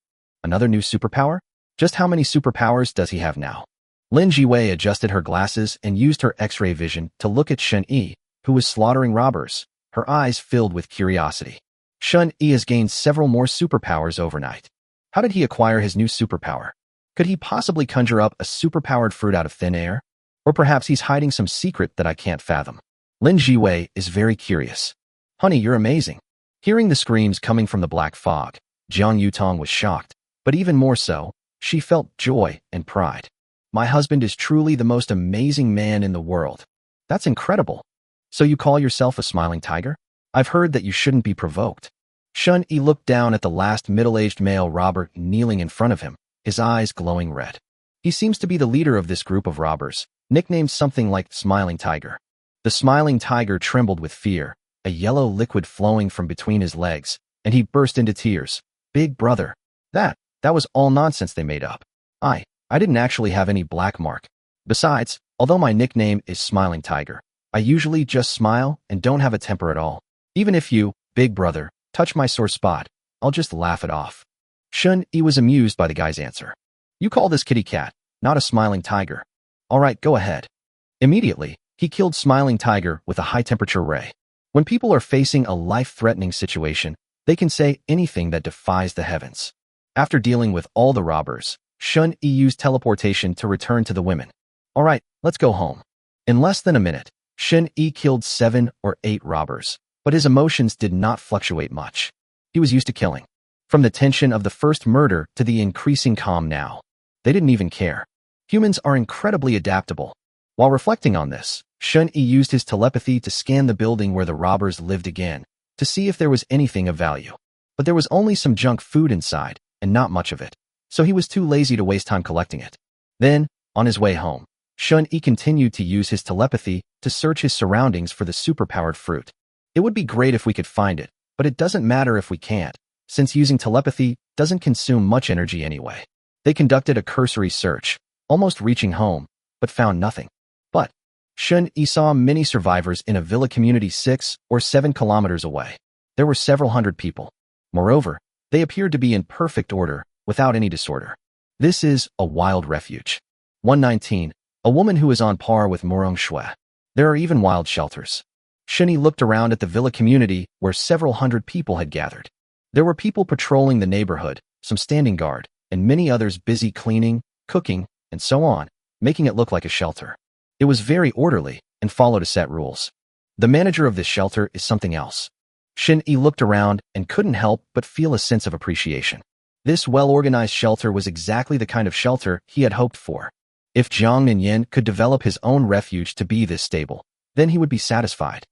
Another new superpower? Just how many superpowers does he have now? Lin Jiwei adjusted her glasses and used her X-ray vision to look at Shun Yi, who was slaughtering robbers, her eyes filled with curiosity. Shun Yi has gained several more superpowers overnight. How did he acquire his new superpower? Could he possibly conjure up a superpowered fruit out of thin air? Or perhaps he's hiding some secret that I can't fathom. Lin Jiwei is very curious. Honey, you're amazing. Hearing the screams coming from the black fog, Jiang Yutong was shocked, but even more so, she felt joy and pride. My husband is truly the most amazing man in the world. That's incredible. So you call yourself a smiling tiger? I've heard that you shouldn't be provoked. Shun Yi looked down at the last middle-aged male robber kneeling in front of him, his eyes glowing red. He seems to be the leader of this group of robbers, nicknamed something like Smiling Tiger. The Smiling Tiger trembled with fear, a yellow liquid flowing from between his legs, and he burst into tears. Big brother. That was all nonsense they made up. I didn't actually have any black mark. Besides, although my nickname is Smiling Tiger, I usually just smile and don't have a temper at all. Even if you, big brother, touch my sore spot, I'll just laugh it off. Shun Yi was amused by the guy's answer. You call this kitty cat, not a smiling tiger. All right, go ahead. Immediately, he killed Smiling Tiger with a high-temperature ray. When people are facing a life-threatening situation, they can say anything that defies the heavens. After dealing with all the robbers, Shun Yi used teleportation to return to the women. All right, let's go home. In less than a minute, Shun Yi killed 7 or 8 robbers, but his emotions did not fluctuate much. He was used to killing. From the tension of the first murder to the increasing calm now. They didn't even care. Humans are incredibly adaptable. While reflecting on this, Shun Yi used his telepathy to scan the building where the robbers lived again, to see if there was anything of value. But there was only some junk food inside, and not much of it, so he was too lazy to waste time collecting it. Then, on his way home, Shun Yi continued to use his telepathy to search his surroundings for the superpowered fruit. It would be great if we could find it, but it doesn't matter if we can't, since using telepathy doesn't consume much energy anyway. They conducted a cursory search, almost reaching home, but found nothing. But Shun Yi saw many survivors in a villa community 6 or 7 kilometers away. There were several hundred people. Moreover, they appeared to be in perfect order, without any disorder. This is a wild refuge. 119. A woman who is on par with Murong Shui. There are even wild shelters. Shun Yi looked around at the villa community where several hundred people had gathered. There were people patrolling the neighborhood, some standing guard, and many others busy cleaning, cooking, and so on, making it look like a shelter. It was very orderly and followed a set rules. The manager of this shelter is something else. Shun Yi looked around and couldn't help but feel a sense of appreciation. This well-organized shelter was exactly the kind of shelter he had hoped for. If Jiang Ninyan could develop his own refuge to be this stable, then he would be satisfied.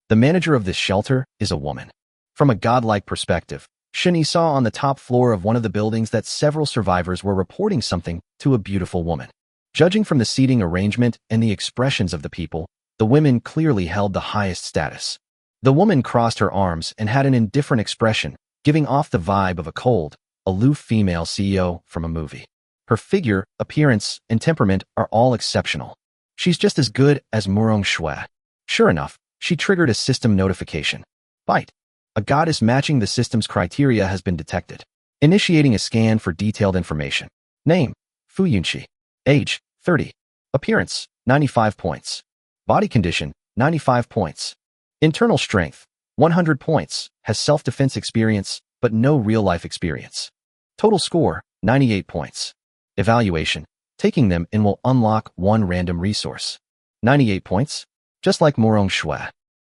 The manager of this shelter is a woman. From a godlike perspective, Shun Yi saw on the top floor of one of the buildings that several survivors were reporting something to a beautiful woman. Judging from the seating arrangement and the expressions of the people, the women clearly held the highest status. The woman crossed her arms and had an indifferent expression, giving off the vibe of a cold, aloof female CEO from a movie. Her figure, appearance, and temperament are all exceptional. She's just as good as Murong Shui. Sure enough, she triggered a system notification. Bite. A goddess matching the system's criteria has been detected. Initiating a scan for detailed information. Name, Fu Yunqi. Age, 30. Appearance, 95 points. Body condition, 95 points. Internal strength, 100 points. Has self-defense experience, but no real-life experience. Total score, 98 points. Evaluation. Taking them in will unlock one random resource. 98 points? Just like Morong Shui.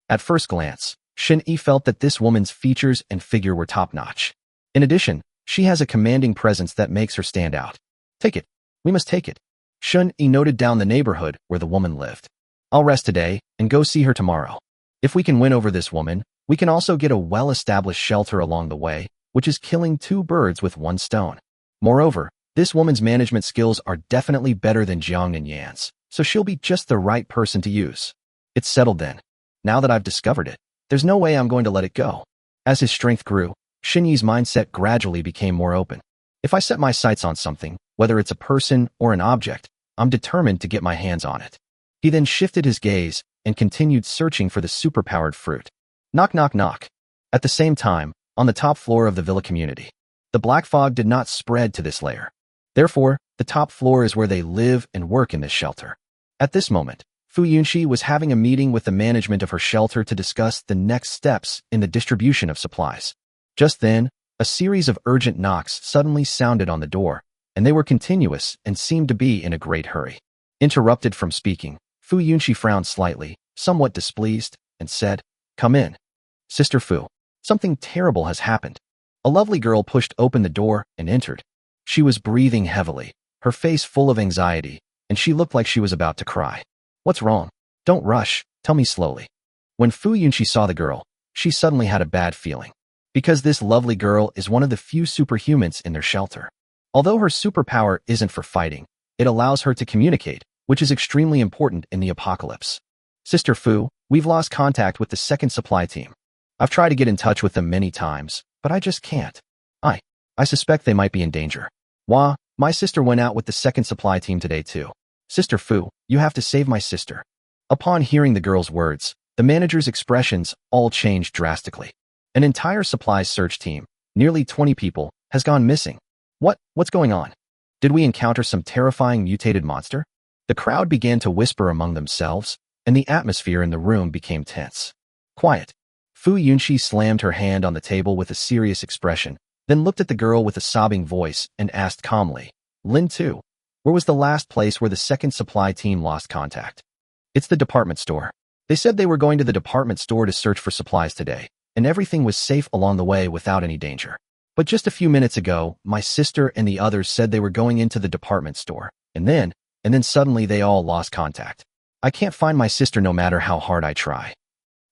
At first glance, Shen Yi felt that this woman's features and figure were top-notch. In addition, she has a commanding presence that makes her stand out. Take it. We must take it. Shen Yi noted down the neighborhood where the woman lived. I'll rest today and go see her tomorrow. If we can win over this woman, we can also get a well-established shelter along the way, which is killing two birds with one stone. Moreover, this woman's management skills are definitely better than Jiang and Yan's, so she'll be just the right person to use. It's settled then. Now that I've discovered it, there's no way I'm going to let it go. As his strength grew, Shen Yi's mindset gradually became more open. If I set my sights on something, whether it's a person or an object, I'm determined to get my hands on it. He then shifted his gaze and continued searching for the superpowered fruit. Knock, knock, knock. At the same time, on the top floor of the villa community, the black fog did not spread to this layer. Therefore, the top floor is where they live and work in this shelter. At this moment, Fu Yunqi was having a meeting with the management of her shelter to discuss the next steps in the distribution of supplies. Just then, a series of urgent knocks suddenly sounded on the door, and they were continuous and seemed to be in a great hurry. Interrupted from speaking, Fu Yunqi frowned slightly, somewhat displeased, and said, "Come in. Sister Fu, something terrible has happened." A lovely girl pushed open the door and entered. She was breathing heavily, her face full of anxiety, and she looked like she was about to cry. "What's wrong? Don't rush, tell me slowly." When Fu Yunqi saw the girl, she suddenly had a bad feeling. Because this lovely girl is one of the few superhumans in their shelter. Although her superpower isn't for fighting, it allows her to communicate, which is extremely important in the apocalypse. "Sister Fu, we've lost contact with the second supply team. I've tried to get in touch with them many times, but I just can't. I suspect they might be in danger. Wah, my sister went out with the second supply team today too. Sister Fu, you have to save my sister." Upon hearing the girl's words, the manager's expressions all changed drastically. An entire supplies search team, nearly 20 people, has gone missing. What's going on? Did we encounter some terrifying mutated monster? The crowd began to whisper among themselves, and the atmosphere in the room became tense. Quiet. Fu Yunqi slammed her hand on the table with a serious expression, then looked at the girl with a sobbing voice and asked calmly, "Lin Tu, where was the last place where the second supply team lost contact?" "It's the department store. They said they were going to the department store to search for supplies today, and everything was safe along the way without any danger. But just a few minutes ago, my sister and the others said they were going into the department store, and then suddenly they all lost contact. I can't find my sister no matter how hard I try.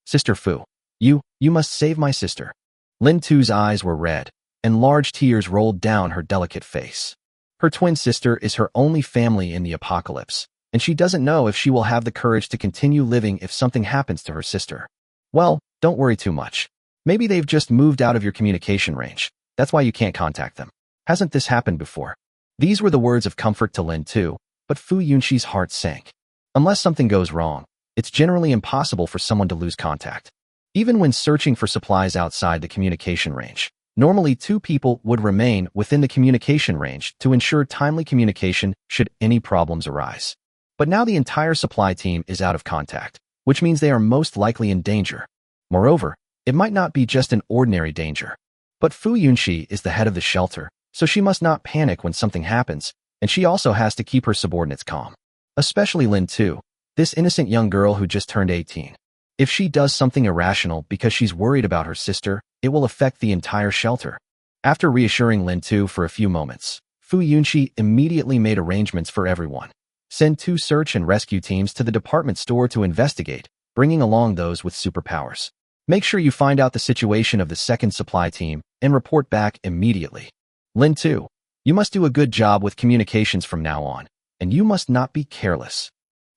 Sister Fu, you must save my sister." Lin Tu's eyes were red, and large tears rolled down her delicate face. Her twin sister is her only family in the apocalypse, and she doesn't know if she will have the courage to continue living if something happens to her sister. "Well, don't worry too much. Maybe they've just moved out of your communication range. That's why you can't contact them. Hasn't this happened before?" These were the words of comfort to Lin Tu, but Fu Yunqi's heart sank. Unless something goes wrong, it's generally impossible for someone to lose contact. Even when searching for supplies outside the communication range, normally two people would remain within the communication range to ensure timely communication should any problems arise. But now the entire supply team is out of contact, which means they are most likely in danger. Moreover, it might not be just an ordinary danger. But Fu Yunqi is the head of the shelter, so she must not panic when something happens, and she also has to keep her subordinates calm. Especially Lin Tu, this innocent young girl who just turned 18. If she does something irrational because she's worried about her sister, it will affect the entire shelter. After reassuring Lin Tu for a few moments, Fu Yunqi immediately made arrangements for everyone. Send 2 search and rescue teams to the department store to investigate, bringing along those with superpowers. Make sure you find out the situation of the second supply team and report back immediately. Lin Tu, you must do a good job with communications from now on, and you must not be careless.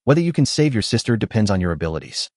Whether you can save your sister depends on your abilities.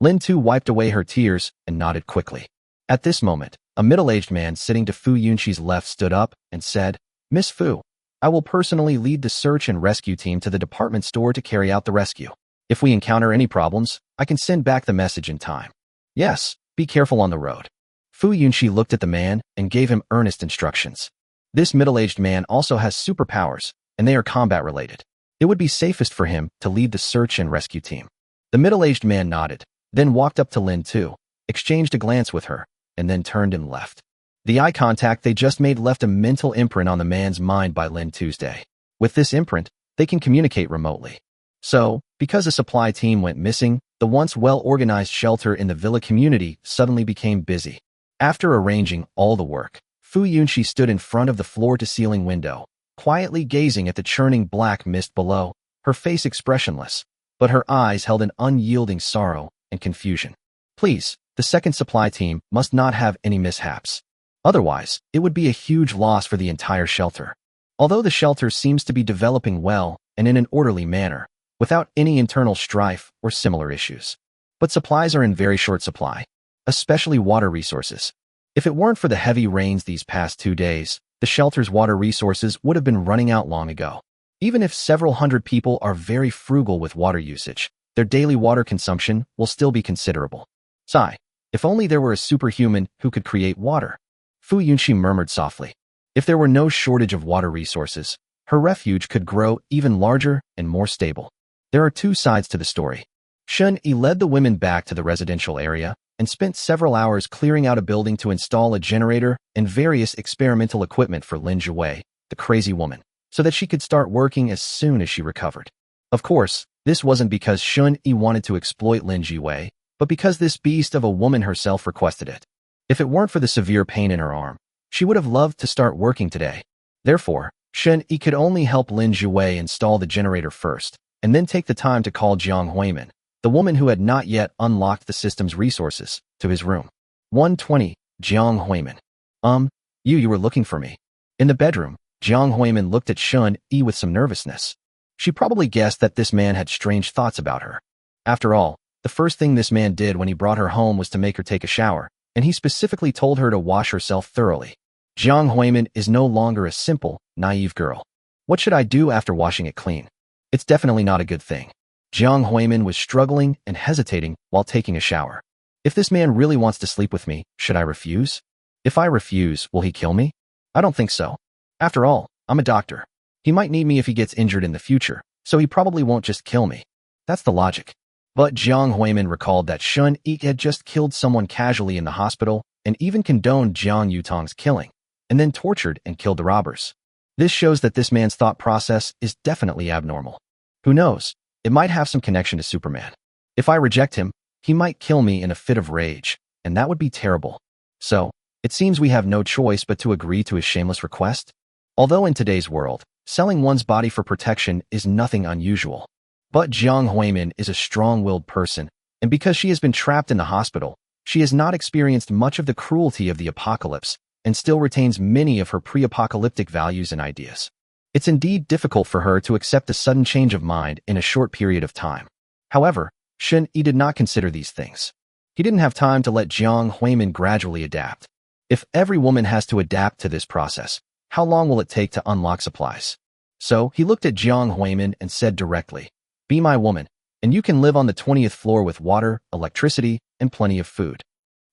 Lin Tu wiped away her tears and nodded quickly. At this moment, a middle-aged man sitting to Fu Yunqi's left stood up and said, "Miss Fu, I will personally lead the search and rescue team to the department store to carry out the rescue. If we encounter any problems, I can send back the message in time. Yes, be careful on the road. Fu Yunxi looked at the man and gave him earnest instructions. This middle-aged man also has superpowers, and they are combat-related. It would be safest for him to lead the search and rescue team. The middle-aged man nodded, then walked up to Lin Tu, exchanged a glance with her, and then turned and left. The eye contact they just made left a mental imprint on the man's mind by Lin Tuesday. With this imprint, they can communicate remotely. So, because a supply team went missing, the once well-organized shelter in the villa community suddenly became busy. After arranging all the work, Fu Yunxi stood in front of the floor-to-ceiling window, quietly gazing at the churning black mist below, her face expressionless, but her eyes held an unyielding sorrow and confusion. Please, the second supply team must not have any mishaps. Otherwise, it would be a huge loss for the entire shelter. Although the shelter seems to be developing well and in an orderly manner, without any internal strife or similar issues. But supplies are in very short supply, especially water resources. If it weren't for the heavy rains these past 2 days, the shelter's water resources would have been running out long ago. Even if several hundred people are very frugal with water usage, their daily water consumption will still be considerable. Sigh, if only there were a superhuman who could create water. Fu Yunxi murmured softly. If there were no shortage of water resources, her refuge could grow even larger and more stable. There are 2 sides to the story. Shun Yi led the women back to the residential area and spent several hours clearing out a building to install a generator and various experimental equipment for Lin Jiwei, the crazy woman, so that she could start working as soon as she recovered. Of course, this wasn't because Shun Yi wanted to exploit Lin Jiwei, but because this beast of a woman herself requested it. If it weren't for the severe pain in her arm, she would have loved to start working today. Therefore, Shun Yi could only help Lin Jiwei install the generator first, and then take the time to call Jiang Huimin, the woman who had not yet unlocked the system's resources, to his room. 120, Jiang Huimin. You were looking for me. In the bedroom, Jiang Huimin looked at Shun Yi with some nervousness. She probably guessed that this man had strange thoughts about her. After all, the first thing this man did when he brought her home was to make her take a shower, and he specifically told her to wash herself thoroughly. Jiang Huimin is no longer a simple, naive girl. What should I do after washing it clean? It's definitely not a good thing. Jiang Huimin was struggling and hesitating while taking a shower. If this man really wants to sleep with me, should I refuse? If I refuse, will he kill me? I don't think so. After all, I'm a doctor. He might need me if he gets injured in the future, so he probably won't just kill me. That's the logic. But Jiang Huimin recalled that Shun Yi had just killed someone casually in the hospital and even condoned Jiang Yutong's killing, and then tortured and killed the robbers. This shows that this man's thought process is definitely abnormal. Who knows? It might have some connection to Superman. If I reject him, he might kill me in a fit of rage, and that would be terrible. So, it seems we have no choice but to agree to his shameless request. Although in today's world, selling one's body for protection is nothing unusual. But Jiang Huimin is a strong-willed person, and because she has been trapped in the hospital, she has not experienced much of the cruelty of the apocalypse, and still retains many of her pre-apocalyptic values and ideas. It's indeed difficult for her to accept a sudden change of mind in a short period of time. However, Shun Yi did not consider these things. He didn't have time to let Jiang Huimin gradually adapt. If every woman has to adapt to this process, how long will it take to unlock supplies? So, he looked at Jiang Huimin and said directly, "Be my woman, and you can live on the 20th floor with water, electricity, and plenty of food.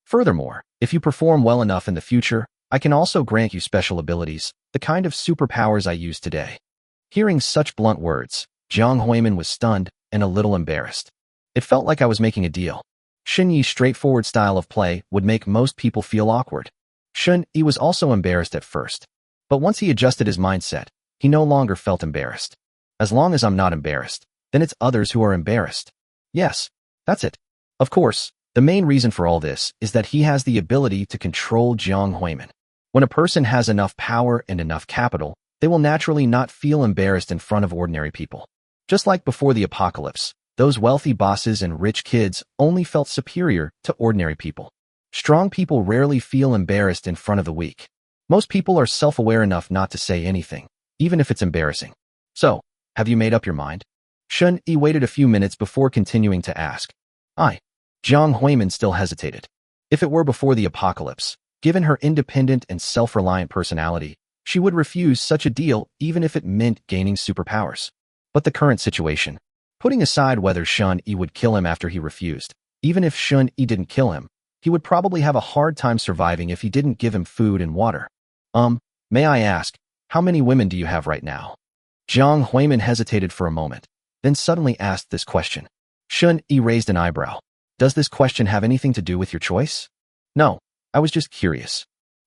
Furthermore, if you perform well enough in the future, I can also grant you special abilities, the kind of superpowers I use today." Hearing such blunt words, Jiang Huimin was stunned and a little embarrassed. It felt like I was making a deal. Shun Yi's straightforward style of play would make most people feel awkward. Shun Yi was also embarrassed at first, but once he adjusted his mindset, he no longer felt embarrassed. As long as I'm not embarrassed, then it's others who are embarrassed. Yes, that's it. Of course, the main reason for all this is that he has the ability to control Jiang Huimin. When a person has enough power and enough capital, they will naturally not feel embarrassed in front of ordinary people. Just like before the apocalypse, those wealthy bosses and rich kids only felt superior to ordinary people. Strong people rarely feel embarrassed in front of the weak. Most people are self-aware enough not to say anything, even if it's embarrassing. So, have you made up your mind? Shun Yi waited a few minutes before continuing to ask. Jiang Huimin still hesitated. If it were before the apocalypse, given her independent and self-reliant personality, she would refuse such a deal even if it meant gaining superpowers. But the current situation. Putting aside whether Shun-Yi would kill him after he refused, even if Shun-Yi didn't kill him, he would probably have a hard time surviving if he didn't give him food and water. May I ask, how many women do you have right now? Jiang Huimin hesitated for a moment, then suddenly asked this question. Shun-Yi raised an eyebrow. Does this question have anything to do with your choice? No, I was just curious.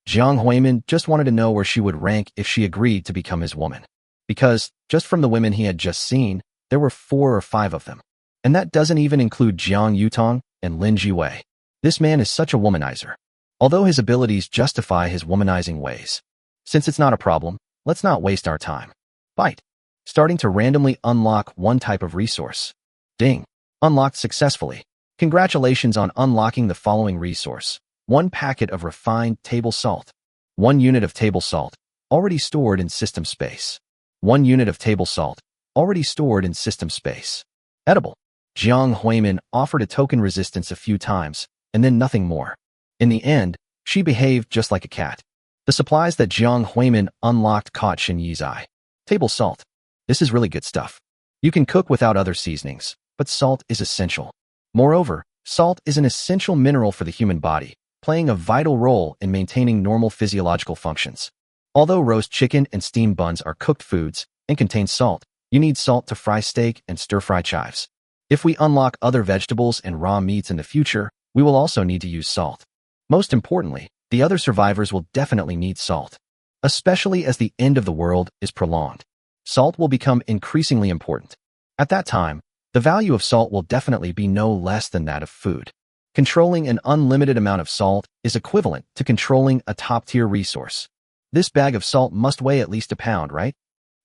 Jiang Huimin just wanted to know where she would rank if she agreed to become his woman. Because, just from the women he had just seen, there were 4 or 5 of them. And that doesn't even include Jiang Yutong and Lin Jiwei. This man is such a womanizer. Although his abilities justify his womanizing ways. Since it's not a problem, let's not waste our time. Bite. Starting to randomly unlock one type of resource. Ding. Unlocked successfully. Congratulations on unlocking the following resource. 1 packet of refined table salt. 1 unit of table salt, already stored in system space. 1 unit of table salt, already stored in system space. Edible. Jiang Huimin offered a token resistance a few times, and then nothing more. In the end, she behaved just like a cat. The supplies that Jiang Huimin unlocked caught Shun-Yi's eye. Table salt. This is really good stuff. You can cook without other seasonings, but salt is essential. Moreover, salt is an essential mineral for the human body, playing a vital role in maintaining normal physiological functions. Although roast chicken and steamed buns are cooked foods and contain salt, you need salt to fry steak and stir-fry chives. If we unlock other vegetables and raw meats in the future, we will also need to use salt. Most importantly, the other survivors will definitely need salt, especially as the end of the world is prolonged. Salt will become increasingly important. At that time, the value of salt will definitely be no less than that of food. Controlling an unlimited amount of salt is equivalent to controlling a top-tier resource. This bag of salt must weigh at least a pound, right?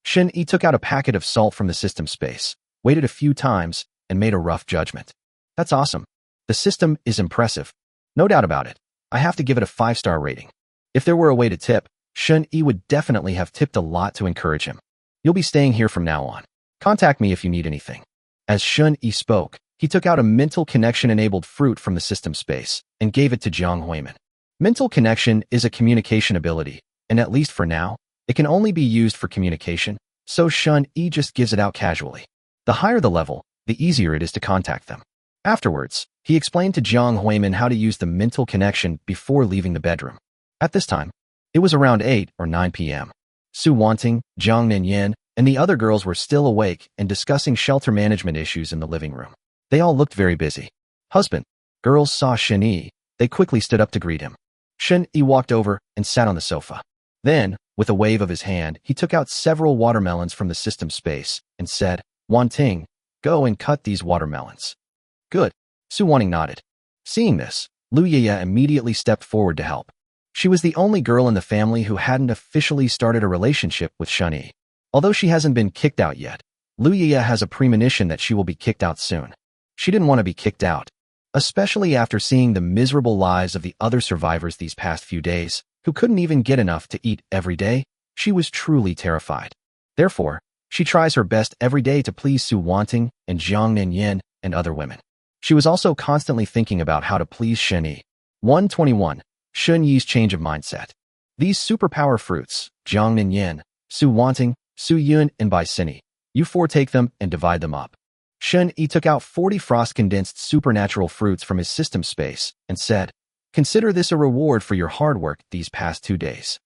Shun-Yi took out a packet of salt from the system space, waited a few times, and made a rough judgment. That's awesome. The system is impressive. No doubt about it. I have to give it a 5-star rating. If there were a way to tip, Shun-Yi would definitely have tipped a lot to encourage him. You'll be staying here from now on. Contact me if you need anything. As Shun-Yi spoke, he took out a mental connection-enabled fruit from the system space and gave it to Jiang Huimin. Mental connection is a communication ability, and at least for now, it can only be used for communication, so Shun-Yi just gives it out casually. The higher the level, the easier it is to contact them. Afterwards, he explained to Jiang Huimin how to use the mental connection before leaving the bedroom. At this time, it was around 8 or 9 p.m. Su Wanting, Jiang Ninyan, and the other girls were still awake and discussing shelter management issues in the living room. They all looked very busy. Husband, girls saw Shun-Yi. They quickly stood up to greet him. Shun-Yi walked over and sat on the sofa. Then, with a wave of his hand, he took out several watermelons from the system space and said, Wanting, go and cut these watermelons. Good. Su Wanting nodded. Seeing this, Lu Yiya immediately stepped forward to help. She was the only girl in the family who hadn't officially started a relationship with Shun-Yi. Although she hasn't been kicked out yet, Lu Yiya has a premonition that she will be kicked out soon. She didn't want to be kicked out, especially after seeing the miserable lives of the other survivors these past few days, who couldn't even get enough to eat every day. She was truly terrified. Therefore, she tries her best every day to please Su Wanting and Jiang Ninyan and other women. She was also constantly thinking about how to please Shun-Yi. 121. Shun-Yi's change of mindset. These superpower fruits, Jiang Ninyan, Su Wanting, Su Yun, and Bai Sini, you 4 take them and divide them up. Shun-Yi took out 40 frost-condensed supernatural fruits from his system space and said, Consider this a reward for your hard work these past 2 days.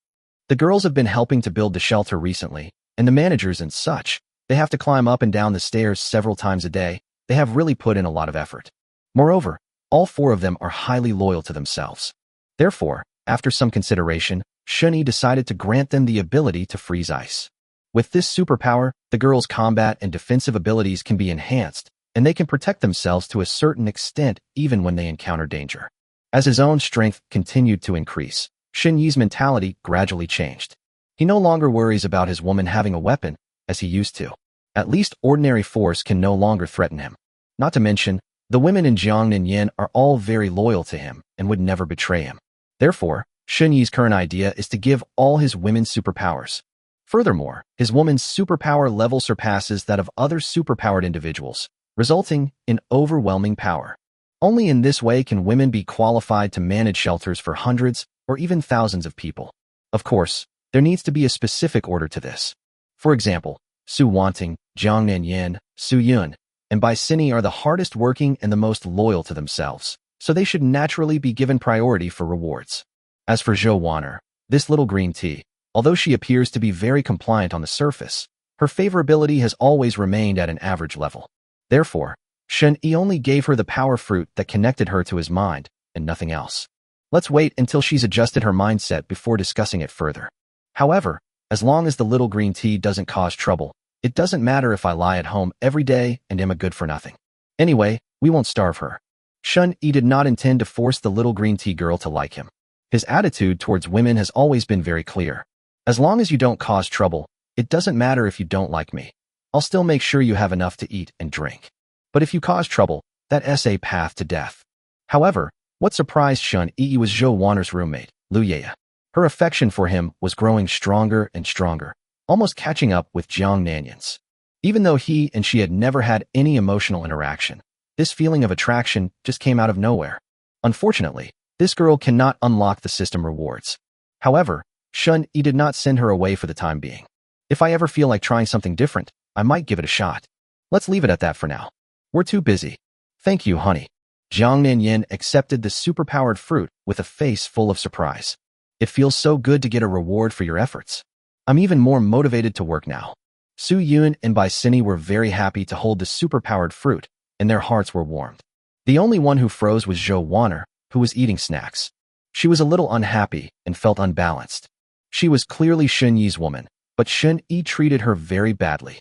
The girls have been helping to build the shelter recently, and the managers and such, they have to climb up and down the stairs several times a day. They have really put in a lot of effort. Moreover, all 4 of them are highly loyal to themselves. Therefore, after some consideration, Shun-Yi decided to grant them the ability to freeze ice. With this superpower, the girls' combat and defensive abilities can be enhanced, and they can protect themselves to a certain extent even when they encounter danger. As his own strength continued to increase, Shun-Yi's mentality gradually changed. He no longer worries about his woman having a weapon, as he used to. At least ordinary force can no longer threaten him. Not to mention, the women in Jiang Ninyan are all very loyal to him and would never betray him. Therefore, Shun-Yi's current idea is to give all his women superpowers. Furthermore, his woman's superpower level surpasses that of other superpowered individuals, resulting in overwhelming power. Only in this way can women be qualified to manage shelters for hundreds or even thousands of people. Of course, there needs to be a specific order to this. For example, Su Wanting, Jiang Ninyan, Su Yun, and Bai Sini are the hardest working and the most loyal to themselves, so they should naturally be given priority for rewards. As for Zhou Wanner, this little green tea, although she appears to be very compliant on the surface, her favorability has always remained at an average level. Therefore, Shen Yi only gave her the power fruit that connected her to his mind, and nothing else. Let's wait until she's adjusted her mindset before discussing it further. However, as long as the little green tea doesn't cause trouble, it doesn't matter if I lie at home every day and am a good-for-nothing. Anyway, we won't starve her. Shen Yi did not intend to force the little green tea girl to like him. His attitude towards women has always been very clear. As long as you don't cause trouble, it doesn't matter if you don't like me. I'll still make sure you have enough to eat and drink. But if you cause trouble, that's a path to death. However, what surprised Shen Yi was Zhou Wanner's roommate, Lu Yeye. Her affection for him was growing stronger and stronger, almost catching up with Jiang Nanyan's. Even though he and she had never had any emotional interaction, this feeling of attraction just came out of nowhere. Unfortunately, this girl cannot unlock the system rewards. However, Shen Yi did not send her away for the time being. If I ever feel like trying something different, I might give it a shot. Let's leave it at that for now. We're too busy. Thank you, honey. Jiang Nanyan accepted the superpowered fruit with a face full of surprise. It feels so good to get a reward for your efforts. I'm even more motivated to work now. Su Yun and Bai Sini were very happy to hold the superpowered fruit, and their hearts were warmed. The only one who froze was Zhou Wanner, who was eating snacks. She was a little unhappy and felt unbalanced. She was clearly Shen Yi's woman, but Shen Yi treated her very badly.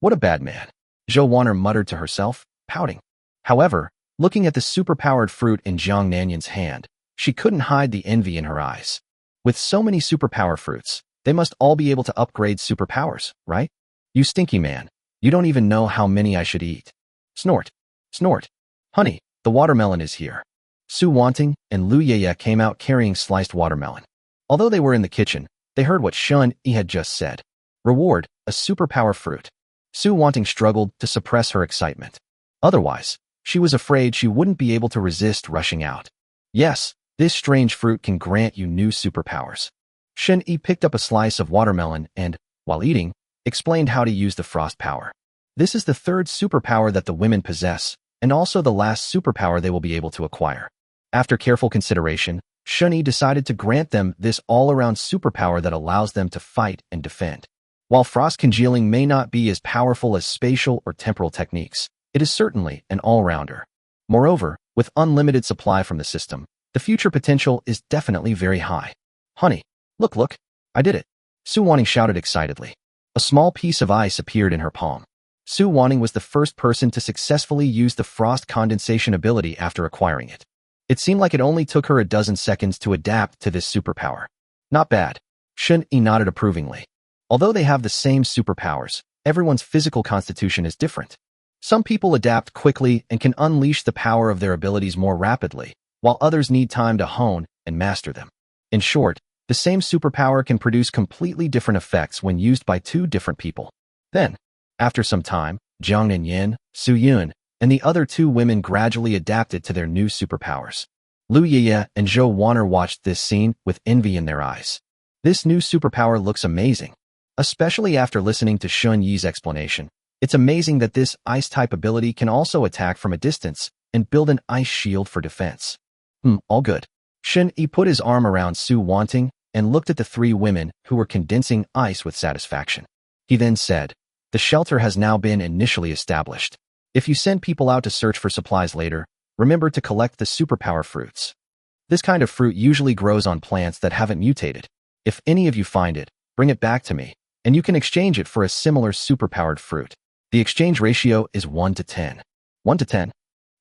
What a bad man. Zhou Wanner muttered to herself, pouting. However, looking at the superpowered fruit in Jiang Nanyan's hand, she couldn't hide the envy in her eyes. With so many superpower fruits, they must all be able to upgrade superpowers, right? You stinky man. You don't even know how many I should eat. Snort. Snort. Honey, the watermelon is here. Su Wanting and Lu Yeye came out carrying sliced watermelon. Although they were in the kitchen, they heard what Shen Yi had just said. Reward, a superpower fruit. Su Wanting struggled to suppress her excitement. Otherwise, she was afraid she wouldn't be able to resist rushing out. Yes, this strange fruit can grant you new superpowers. Shen Yi picked up a slice of watermelon and, while eating, explained how to use the frost power. This is the third superpower that the women possess, and also the last superpower they will be able to acquire. After careful consideration, Shen Yi decided to grant them this all-around superpower that allows them to fight and defend. While frost congealing may not be as powerful as spatial or temporal techniques, it is certainly an all-rounder. Moreover, with unlimited supply from the system, the future potential is definitely very high. Honey, look, I did it. Su Wanning shouted excitedly. A small piece of ice appeared in her palm. Su Wanning was the first person to successfully use the frost condensation ability after acquiring it. It seemed like it only took her a dozen seconds to adapt to this superpower. Not bad. Shen Yi nodded approvingly. Although they have the same superpowers, everyone's physical constitution is different. Some people adapt quickly and can unleash the power of their abilities more rapidly, while others need time to hone and master them. In short, the same superpower can produce completely different effects when used by two different people. Then, after some time, Jiang Nanyan, Su Yun, and the other two women gradually adapted to their new superpowers. Lu Yeye and Zhou Wanner watched this scene with envy in their eyes. This new superpower looks amazing. Especially after listening to Shen Yi's explanation, it's amazing that this ice-type ability can also attack from a distance and build an ice shield for defense. All good. Shen Yi put his arm around Su Wanting and looked at the three women who were condensing ice with satisfaction. He then said, "The shelter has now been initially established. If you send people out to search for supplies later, remember to collect the superpower fruits. This kind of fruit usually grows on plants that haven't mutated. If any of you find it, bring it back to me, and you can exchange it for a similar superpowered fruit. The exchange ratio is 1 to 10. 1 to 10.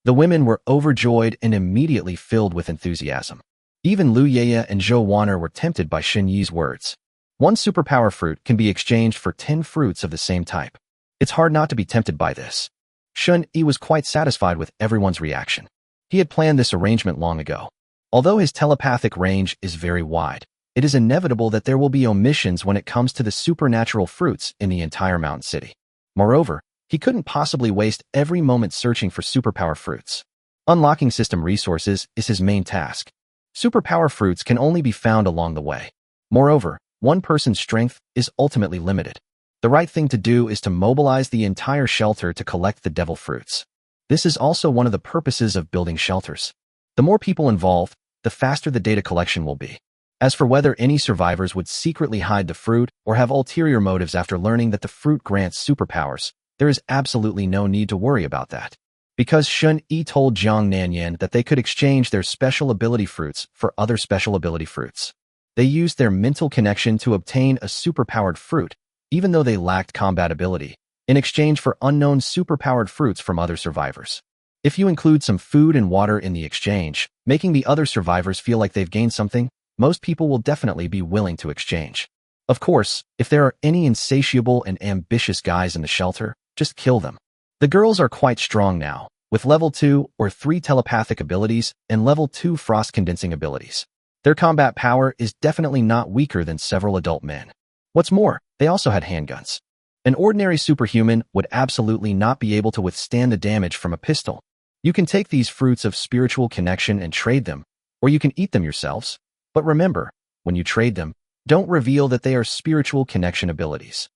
The women were overjoyed and immediately filled with enthusiasm. Even Lu Yeye and Zhou Wanner were tempted by Shen Yi's words. One superpower fruit can be exchanged for 10 fruits of the same type. It's hard not to be tempted by this. Shen Yi was quite satisfied with everyone's reaction. He had planned this arrangement long ago. Although his telepathic range is very wide, it is inevitable that there will be omissions when it comes to the supernatural fruits in the entire mountain city. Moreover, he couldn't possibly waste every moment searching for superpower fruits. Unlocking system resources is his main task. Superpower fruits can only be found along the way. Moreover, one person's strength is ultimately limited. The right thing to do is to mobilize the entire shelter to collect the devil fruits. This is also one of the purposes of building shelters. The more people involved, the faster the data collection will be. As for whether any survivors would secretly hide the fruit or have ulterior motives after learning that the fruit grants superpowers, there is absolutely no need to worry about that. Because Shun Yi told Jiang Nanyan that they could exchange their special ability fruits for other special ability fruits. They used their mental connection to obtain a superpowered fruit, even though they lacked combat ability, in exchange for unknown superpowered fruits from other survivors. If you include some food and water in the exchange, making the other survivors feel like they've gained something, most people will definitely be willing to exchange. Of course, if there are any insatiable and ambitious guys in the shelter, just kill them. The girls are quite strong now, with level 2 or 3 telepathic abilities and level 2 frost condensing abilities. Their combat power is definitely not weaker than several adult men. What's more, they also had handguns. An ordinary superhuman would absolutely not be able to withstand the damage from a pistol. You can take these fruits of spiritual connection and trade them, or you can eat them yourselves. But remember, when you trade them, don't reveal that they are spiritual connection abilities.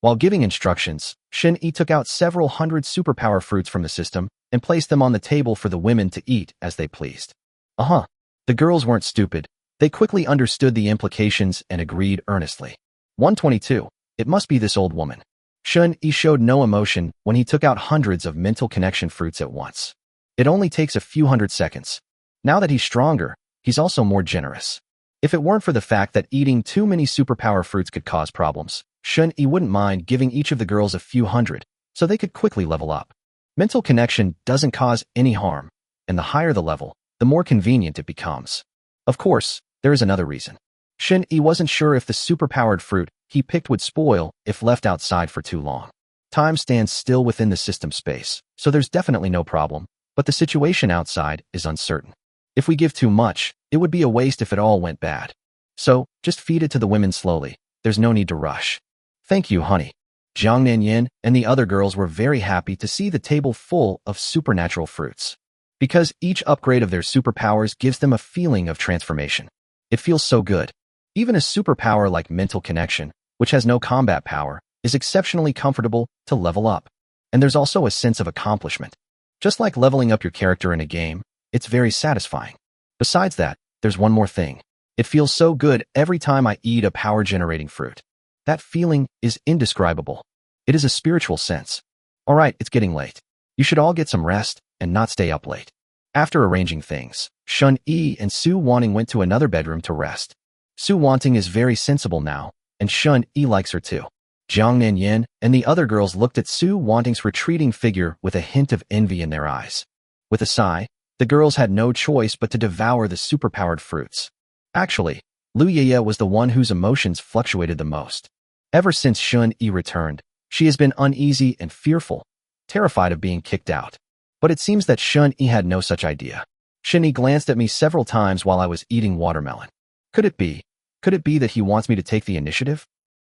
While giving instructions, Shin Yi took out several hundred superpower fruits from the system and placed them on the table for the women to eat as they pleased. The girls weren't stupid. They quickly understood the implications and agreed earnestly. 122. It must be this old woman. Shun Yi showed no emotion when he took out hundreds of mental connection fruits at once. It only takes a few hundred seconds. Now that he's stronger, he's also more generous. If it weren't for the fact that eating too many superpower fruits could cause problems, Shun Yi wouldn't mind giving each of the girls a few hundred, so they could quickly level up. Mental connection doesn't cause any harm, and the higher the level, the more convenient it becomes. Of course, there is another reason. Shun Yi wasn't sure if the superpowered fruit he picked would spoil if left outside for too long. Time stands still within the system space, so there's definitely no problem, but the situation outside is uncertain. If we give too much, it would be a waste if it all went bad. So, just feed it to the women slowly. There's no need to rush. Thank you, honey. Jiang Nanyan and the other girls were very happy to see the table full of supernatural fruits. Because each upgrade of their superpowers gives them a feeling of transformation. It feels so good. Even a superpower like mental connection, which has no combat power, is exceptionally comfortable to level up. And there's also a sense of accomplishment. Just like leveling up your character in a game, it's very satisfying. Besides that, there's one more thing. It feels so good every time I eat a power-generating fruit. That feeling is indescribable. It is a spiritual sense. Alright, it's getting late. You should all get some rest and not stay up late. After arranging things, Shun Yi and Su Wanting went to another bedroom to rest. Su Wanting is very sensible now, and Shun Yi likes her too. Jiang Nanyan and the other girls looked at Su Wanting's retreating figure with a hint of envy in their eyes. With a sigh, the girls had no choice but to devour the superpowered fruits. Actually, Lu Yeye was the one whose emotions fluctuated the most. Ever since Shun Yi returned, she has been uneasy and fearful, terrified of being kicked out. But it seems that Shun Yi had no such idea. Shun Yi glanced at me several times while I was eating watermelon. Could it be that he wants me to take the initiative?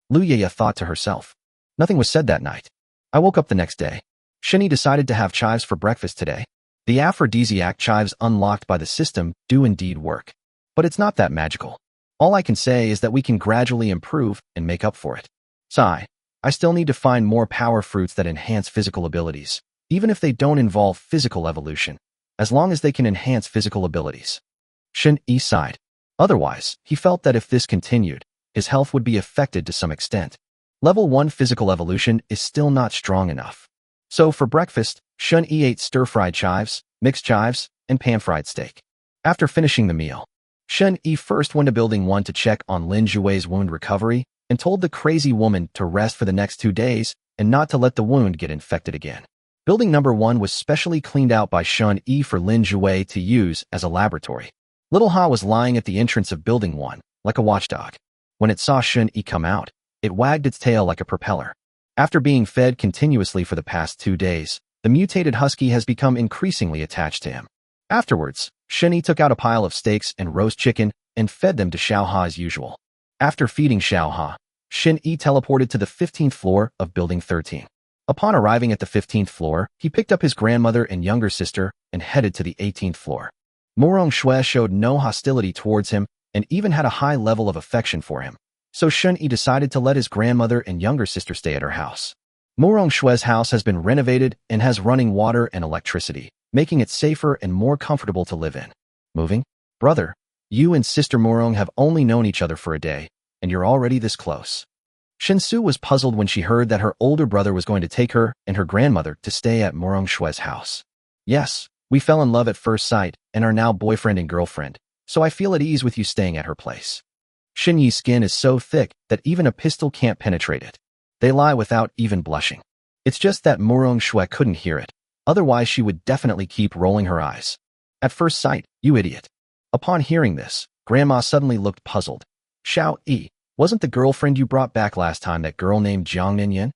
Lu Yeye thought to herself. Nothing was said that night. I woke up the next day. Shun Yi decided to have chives for breakfast today. The aphrodisiac chives unlocked by the system do indeed work. But it's not that magical. All I can say is that we can gradually improve and make up for it. Sigh. I still need to find more power fruits that enhance physical abilities, even if they don't involve physical evolution, as long as they can enhance physical abilities. Shun Yi sighed. Otherwise, he felt that if this continued, his health would be affected to some extent. Level 1 physical evolution is still not strong enough. So for breakfast, Shun Yi ate stir-fried chives, mixed chives, and pan-fried steak. After finishing the meal, Shun Yi first went to Building 1 to check on Lin Jue's wound recovery and told the crazy woman to rest for the next 2 days and not to let the wound get infected again. Building number 1 was specially cleaned out by Shun Yi for Lin Jue to use as a laboratory. Little Ha was lying at the entrance of Building 1, like a watchdog. When it saw Shun Yi come out, it wagged its tail like a propeller. After being fed continuously for the past 2 days, the mutated husky has become increasingly attached to him. Afterwards, Shun Yi took out a pile of steaks and roast chicken and fed them to Xiao Ha as usual. After feeding Xiao Ha, Shun Yi teleported to the 15th floor of Building 13. Upon arriving at the 15th floor, he picked up his grandmother and younger sister and headed to the 18th floor. Murong Shui showed no hostility towards him and even had a high level of affection for him. So Shun-yi decided to let his grandmother and younger sister stay at her house. Murong Shue's house has been renovated and has running water and electricity, making it safer and more comfortable to live in. Moving? Brother, you and Sister Murong have only known each other for a day, and you're already this close. Shinsu was puzzled when she heard that her older brother was going to take her and her grandmother to stay at Murong Shue's house. Yes, we fell in love at first sight and are now boyfriend and girlfriend, so I feel at ease with you staying at her place. Shin-yi's skin is so thick that even a pistol can't penetrate it. They lie without even blushing. It's just that Murong Shui couldn't hear it. Otherwise, she would definitely keep rolling her eyes. At first sight, you idiot. Upon hearing this, Grandma suddenly looked puzzled. Xiao-yi, wasn't the girlfriend you brought back last time that girl named Jiang Ninyan?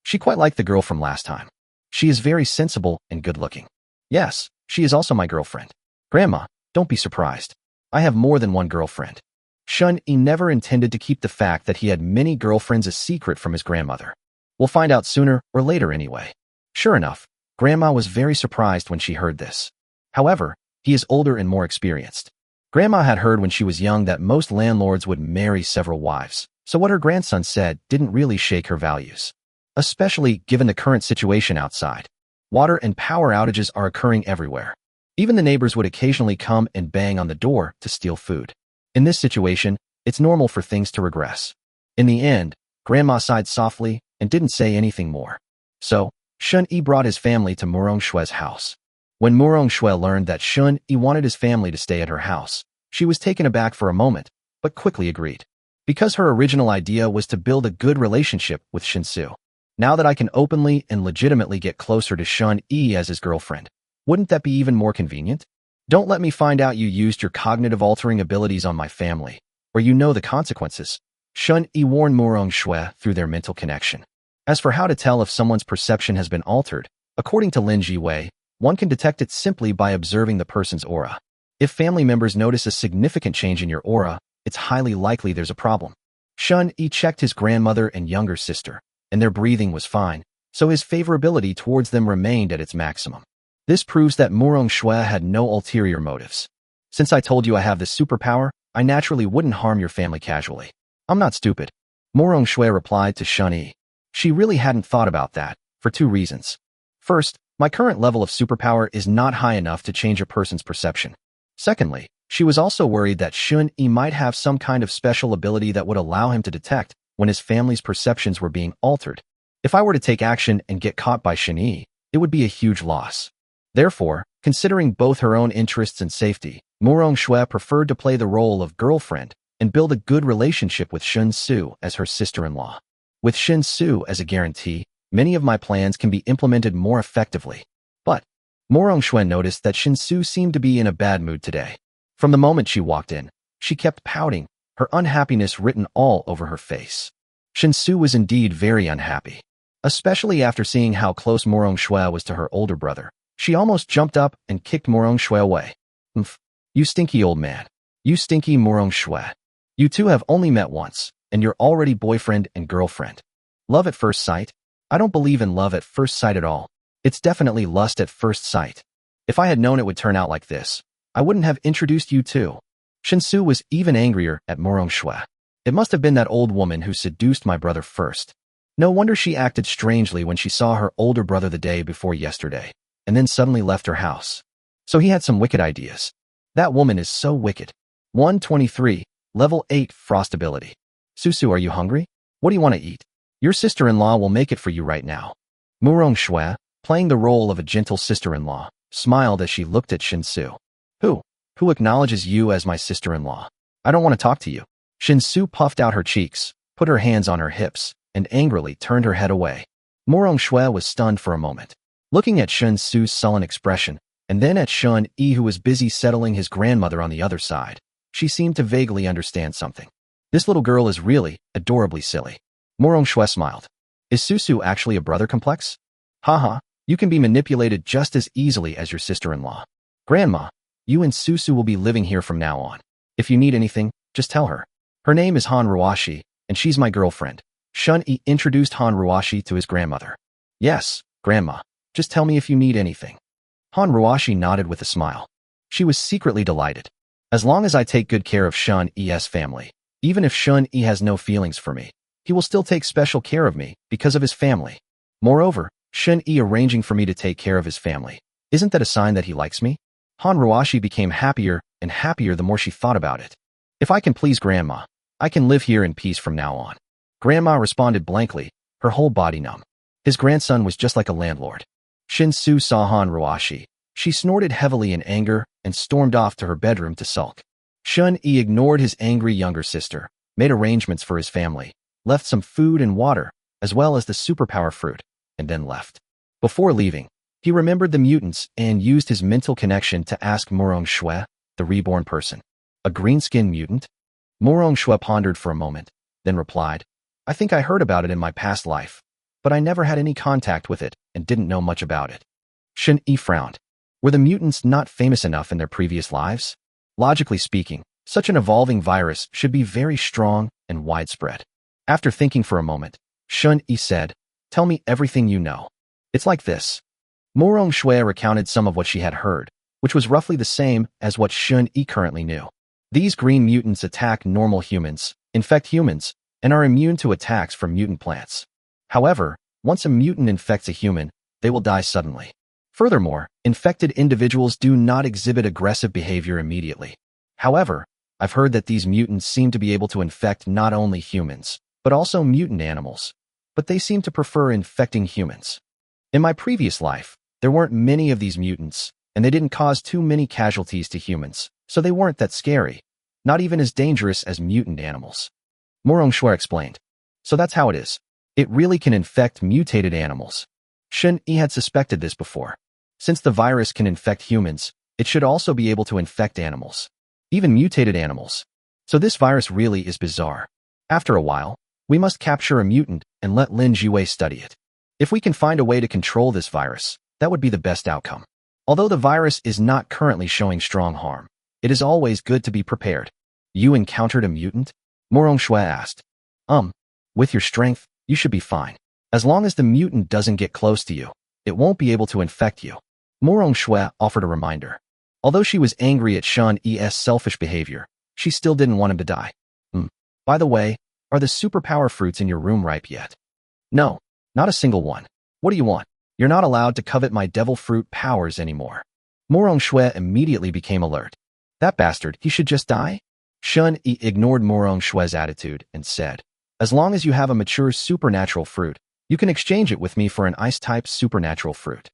She quite liked the girl from last time. She is very sensible and good-looking. Yes, she is also my girlfriend. Grandma, don't be surprised. I have more than one girlfriend. Shun-yi never intended to keep the fact that he had many girlfriends a secret from his grandmother. We'll find out sooner or later anyway. Sure enough, Grandma was very surprised when she heard this. However, he is older and more experienced. Grandma had heard when she was young that most landlords would marry several wives, so what her grandson said didn't really shake her values. Especially given the current situation outside. Water and power outages are occurring everywhere. Even the neighbors would occasionally come and bang on the door to steal food. In this situation, it's normal for things to regress. In the end, Grandma sighed softly and didn't say anything more. So, Shun-yi brought his family to Murong Shue's house. When Murong Shue learned that Shun-yi wanted his family to stay at her house, she was taken aback for a moment, but quickly agreed. Because her original idea was to build a good relationship with Shinsu. Now that I can openly and legitimately get closer to Shun-yi as his girlfriend, wouldn't that be even more convenient? Don't let me find out you used your cognitive-altering abilities on my family, or you know the consequences. Shun-yi warned Murong Shue through their mental connection. As for how to tell if someone's perception has been altered, according to Lin Ji-wei, one can detect it simply by observing the person's aura. If family members notice a significant change in your aura, it's highly likely there's a problem. Shun-yi checked his grandmother and younger sister, and their breathing was fine, so his favorability towards them remained at its maximum. This proves that Murong Shue had no ulterior motives. Since I told you I have this superpower, I naturally wouldn't harm your family casually. I'm not stupid. Murong Shue replied to Shun-yi. She really hadn't thought about that, for two reasons. First, my current level of superpower is not high enough to change a person's perception. Secondly, she was also worried that Shun-yi might have some kind of special ability that would allow him to detect when his family's perceptions were being altered. If I were to take action and get caught by Shun-yi, it would be a huge loss. Therefore, considering both her own interests and safety, Murong Shue preferred to play the role of girlfriend and build a good relationship with Shinsu as her sister-in-law. With Shinsu as a guarantee, many of my plans can be implemented more effectively. But Murong Shue noticed that Shinsu seemed to be in a bad mood today. From the moment she walked in, she kept pouting, her unhappiness written all over her face. Shinsu was indeed very unhappy, especially after seeing how close Murong Shue was to her older brother. She almost jumped up and kicked Murong Shue away. Umph, you stinky old man. You stinky Murong Shue. You two have only met once, and you're already boyfriend and girlfriend. Love at first sight? I don't believe in love at first sight at all. It's definitely lust at first sight. If I had known it would turn out like this, I wouldn't have introduced you two. Shinsu was even angrier at Murong Shue. It must have been that old woman who seduced my brother first. No wonder she acted strangely when she saw her older brother the day before yesterday, and then suddenly left her house. So he had some wicked ideas. That woman is so wicked. 123, Level 8 Frost Ability. Susu, are you hungry? What do you want to eat? Your sister-in-law will make it for you right now. Murong Shue, playing the role of a gentle sister-in-law, smiled as she looked at Shinsu. Who acknowledges you as my sister-in-law? I don't want to talk to you. Shinsu puffed out her cheeks, put her hands on her hips, and angrily turned her head away. Murong Shue was stunned for a moment, looking at Shinsu's sullen expression, and then at Shun-yi who was busy settling his grandmother on the other side. She seemed to vaguely understand something. This little girl is really adorably silly. Murong Shue smiled. Is Susu actually a brother complex? Haha, you can be manipulated just as easily as your sister-in-law. Grandma, you and Susu will be living here from now on. If you need anything, just tell her. Her name is Han Ruashi, and she's my girlfriend. Shun-yi introduced Han Ruashi to his grandmother. Yes, Grandma, just tell me if you need anything. Han Ruashi nodded with a smile. She was secretly delighted. As long as I take good care of Shun-yi's family, Even if Shun Yi has no feelings for me, he will still take special care of me because of his family. Moreover, Shun Yi arranging for me to take care of his family. Isn't that a sign that he likes me? Han Ruashi became happier and happier the more she thought about it. If I can please Grandma, I can live here in peace from now on. Grandma responded blankly, her whole body numb. His grandson was just like a landlord. Shin-Su saw Han Ruashi. She snorted heavily in anger and stormed off to her bedroom to sulk. Shun-Yi ignored his angry younger sister, made arrangements for his family, left some food and water, as well as the superpower fruit, and then left. Before leaving, he remembered the mutants and used his mental connection to ask Murong Shui, the reborn person. A green-skinned mutant? Murong Shui pondered for a moment, then replied, I think I heard about it in my past life, but I never had any contact with it and didn't know much about it. Shin-Yi frowned. Were the mutants not famous enough in their previous lives? Logically speaking, such an evolving virus should be very strong and widespread. After thinking for a moment, Shun-Yi said, Tell me everything you know. It's like this. Murong Shui recounted some of what she had heard, which was roughly the same as what Shun-Yi currently knew. These green mutants attack normal humans, infect humans, and are immune to attacks from mutant plants. However, once a mutant infects a human, they will die suddenly. Furthermore, infected individuals do not exhibit aggressive behavior immediately. However, I've heard that these mutants seem to be able to infect not only humans, but also mutant animals. But they seem to prefer infecting humans. In my previous life, there weren't many of these mutants, and they didn't cause too many casualties to humans, so they weren't that scary, not even as dangerous as mutant animals. Murong Shui explained. So that's how it is. It really can infect mutated animals. Shun-Yi had suspected this before. Since the virus can infect humans, it should also be able to infect animals, even mutated animals. So this virus really is bizarre. After a while, we must capture a mutant and let Lin Jiwei study it. If we can find a way to control this virus, that would be the best outcome. Although the virus is not currently showing strong harm, it is always good to be prepared. You encountered a mutant? Murong Shui asked. With your strength, you should be fine. As long as the mutant doesn't get close to you, it won't be able to infect you. Murong Shui offered a reminder. Although she was angry at Shun-Yi's selfish behavior, she still didn't want him to die. By the way, are the superpower fruits in your room ripe yet? No, not a single one. What do you want? You're not allowed to covet my devil fruit powers anymore. Murong Shui immediately became alert. That bastard, he should just die? Shun-Yi ignored Murong Shui's attitude and said, As long as you have a mature supernatural fruit, you can exchange it with me for an ice-type supernatural fruit.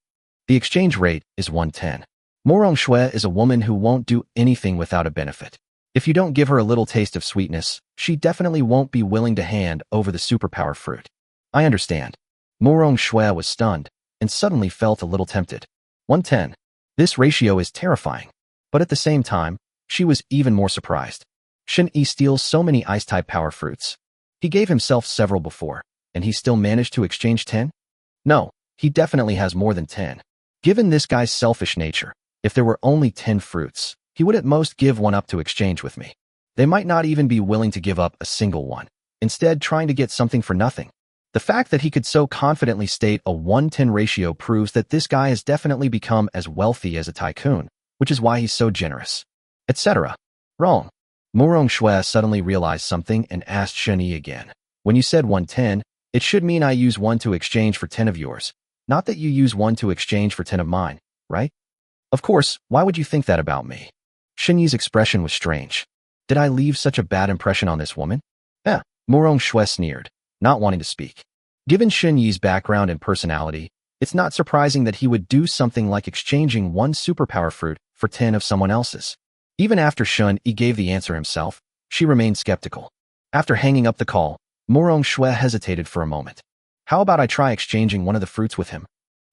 The exchange rate is 110. Murong Shui is a woman who won't do anything without a benefit. If you don't give her a little taste of sweetness, she definitely won't be willing to hand over the superpower fruit. I understand. Murong Shui was stunned and suddenly felt a little tempted. 110. This ratio is terrifying. But at the same time, she was even more surprised. Shin-Yi steals so many ice-type power fruits. He gave himself several before, and he still managed to exchange 10? No, he definitely has more than 10. Given this guy's selfish nature, if there were only 10 fruits, he would at most give one up to exchange with me. They might not even be willing to give up a single one, instead trying to get something for nothing. The fact that he could so confidently state a 1-10 ratio proves that this guy has definitely become as wealthy as a tycoon, which is why he's so generous. Etc. Wrong. Murong Shui suddenly realized something and asked Shun-Yi again. When you said 110, it should mean I use 1 to exchange for 10 of yours, not that you use 1 to exchange for 10 of mine, right? Of course, why would you think that about me? Shun-Yi's expression was strange. Did I leave such a bad impression on this woman? Murong Shui sneered, not wanting to speak. Given Shun-Yi's background and personality, it's not surprising that he would do something like exchanging 1 superpower fruit for 10 of someone else's. Even after Shun-Yi gave the answer himself, she remained skeptical. After hanging up the call, Murong Shui hesitated for a moment. How about I try exchanging one of the fruits with him?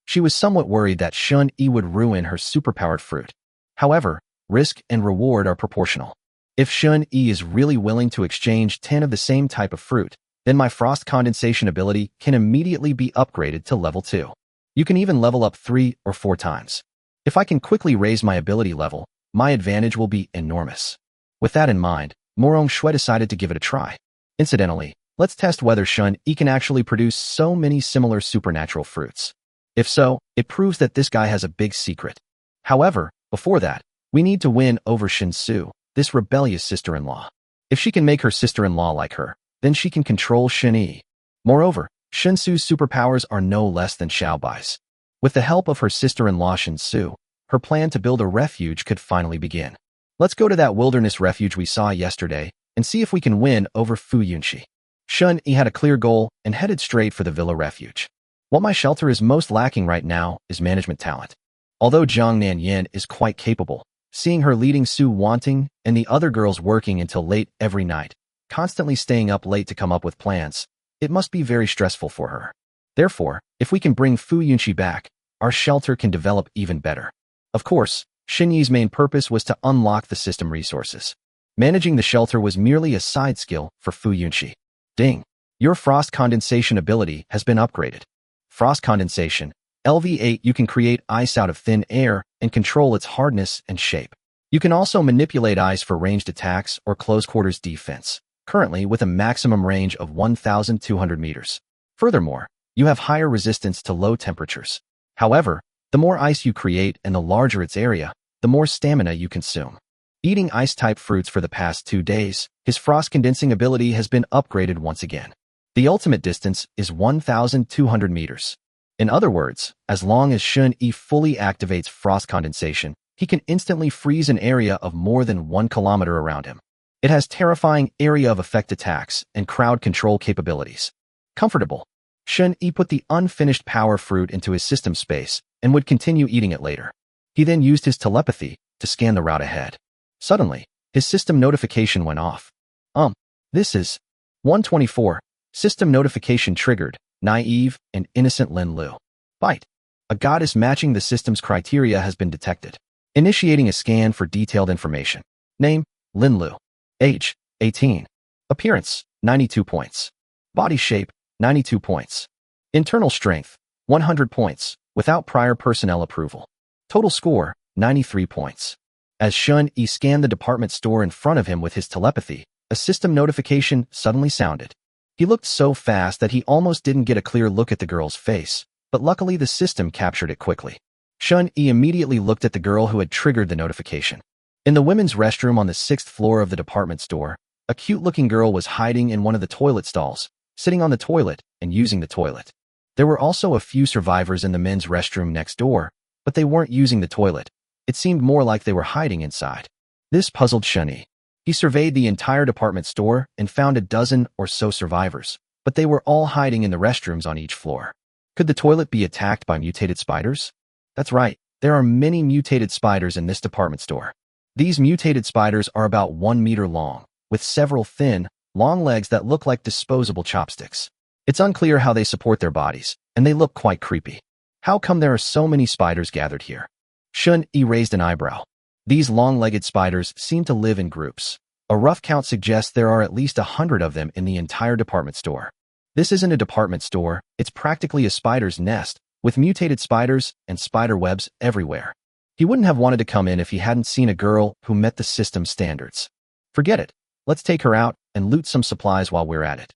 She was somewhat worried that Shun-Yi would ruin her superpowered fruit. However, risk and reward are proportional. If Shun-Yi is really willing to exchange 10 of the same type of fruit, then my frost condensation ability can immediately be upgraded to level 2. You can even level up 3 or 4 times. If I can quickly raise my ability level, my advantage will be enormous. With that in mind, Murong Shui decided to give it a try. Incidentally, let's test whether Shun-Yi can actually produce so many similar supernatural fruits. If so, it proves that this guy has a big secret. However, before that, we need to win over Shin-Su, this rebellious sister-in-law. If she can make her sister-in-law like her, then she can control Shen-Yi. Moreover, Shen-Su's superpowers are no less than Xiaobai's. With the help of her sister-in-law Shen-Su, her plan to build a refuge could finally begin. Let's go to that wilderness refuge we saw yesterday and see if we can win over Fu Yunxi. Shen-Yi had a clear goal and headed straight for the villa refuge. What my shelter is most lacking right now is management talent. Although Jiang Nanyin is quite capable, seeing her leading Su Wanting and the other girls working until late every night, constantly staying up late to come up with plans, it must be very stressful for her. Therefore, if we can bring Fu Yunxi back, our shelter can develop even better. Of course, Shen-Yi's main purpose was to unlock the system resources. Managing the shelter was merely a side skill for Fu Yunxi. Ding! Your frost condensation ability has been upgraded. Frost condensation, LV8. You can create ice out of thin air and control its hardness and shape. You can also manipulate ice for ranged attacks or close quarters defense, currently with a maximum range of 1,200 meters. Furthermore, you have higher resistance to low temperatures. However, the more ice you create and the larger its area, the more stamina you consume. Eating ice-type fruits for the past 2 days, his frost condensing ability has been upgraded once again. The ultimate distance is 1,200 meters. In other words, as long as Shen-Yi fully activates frost condensation, he can instantly freeze an area of more than 1 kilometer around him. It has terrifying area of effect attacks and crowd control capabilities. Comfortable. Shen-Yi put the unfinished power fruit into his system space and would continue eating it later. He then used his telepathy to scan the route ahead. Suddenly, his system notification went off. This is 124. System notification triggered. Naive and innocent Lin Lu. Bite. A goddess matching the system's criteria has been detected. Initiating a scan for detailed information. Name, Lin Lu. Age, 18. Appearance, 92 points. Body shape, 92 points. Internal strength, 100 points, without prior personnel approval. Total score, 93 points. As Shen-Yi scanned the department store in front of him with his telepathy, a system notification suddenly sounded. He looked so fast that he almost didn't get a clear look at the girl's face, but luckily the system captured it quickly. Shen-Yi immediately looked at the girl who had triggered the notification. In the women's restroom on the 6th floor of the department store, a cute-looking girl was hiding in one of the toilet stalls, sitting on the toilet and using the toilet. There were also a few survivors in the men's restroom next door, but they weren't using the toilet. It seemed more like they were hiding inside. This puzzled Shen-Yi. He surveyed the entire department store and found a dozen or so survivors, but they were all hiding in the restrooms on each floor. Could the toilet be attacked by mutated spiders? That's right, there are many mutated spiders in this department store. These mutated spiders are about 1 meter long, with several thin, long legs that look like disposable chopsticks. It's unclear how they support their bodies, and they look quite creepy. How come there are so many spiders gathered here? Shen-Yi raised an eyebrow. These long-legged spiders seem to live in groups. A rough count suggests there are at least 100 of them in the entire department store. This isn't a department store, it's practically a spider's nest, with mutated spiders and spider webs everywhere. He wouldn't have wanted to come in if he hadn't seen a girl who met the system standards. Forget it. Let's take her out and loot some supplies while we're at it.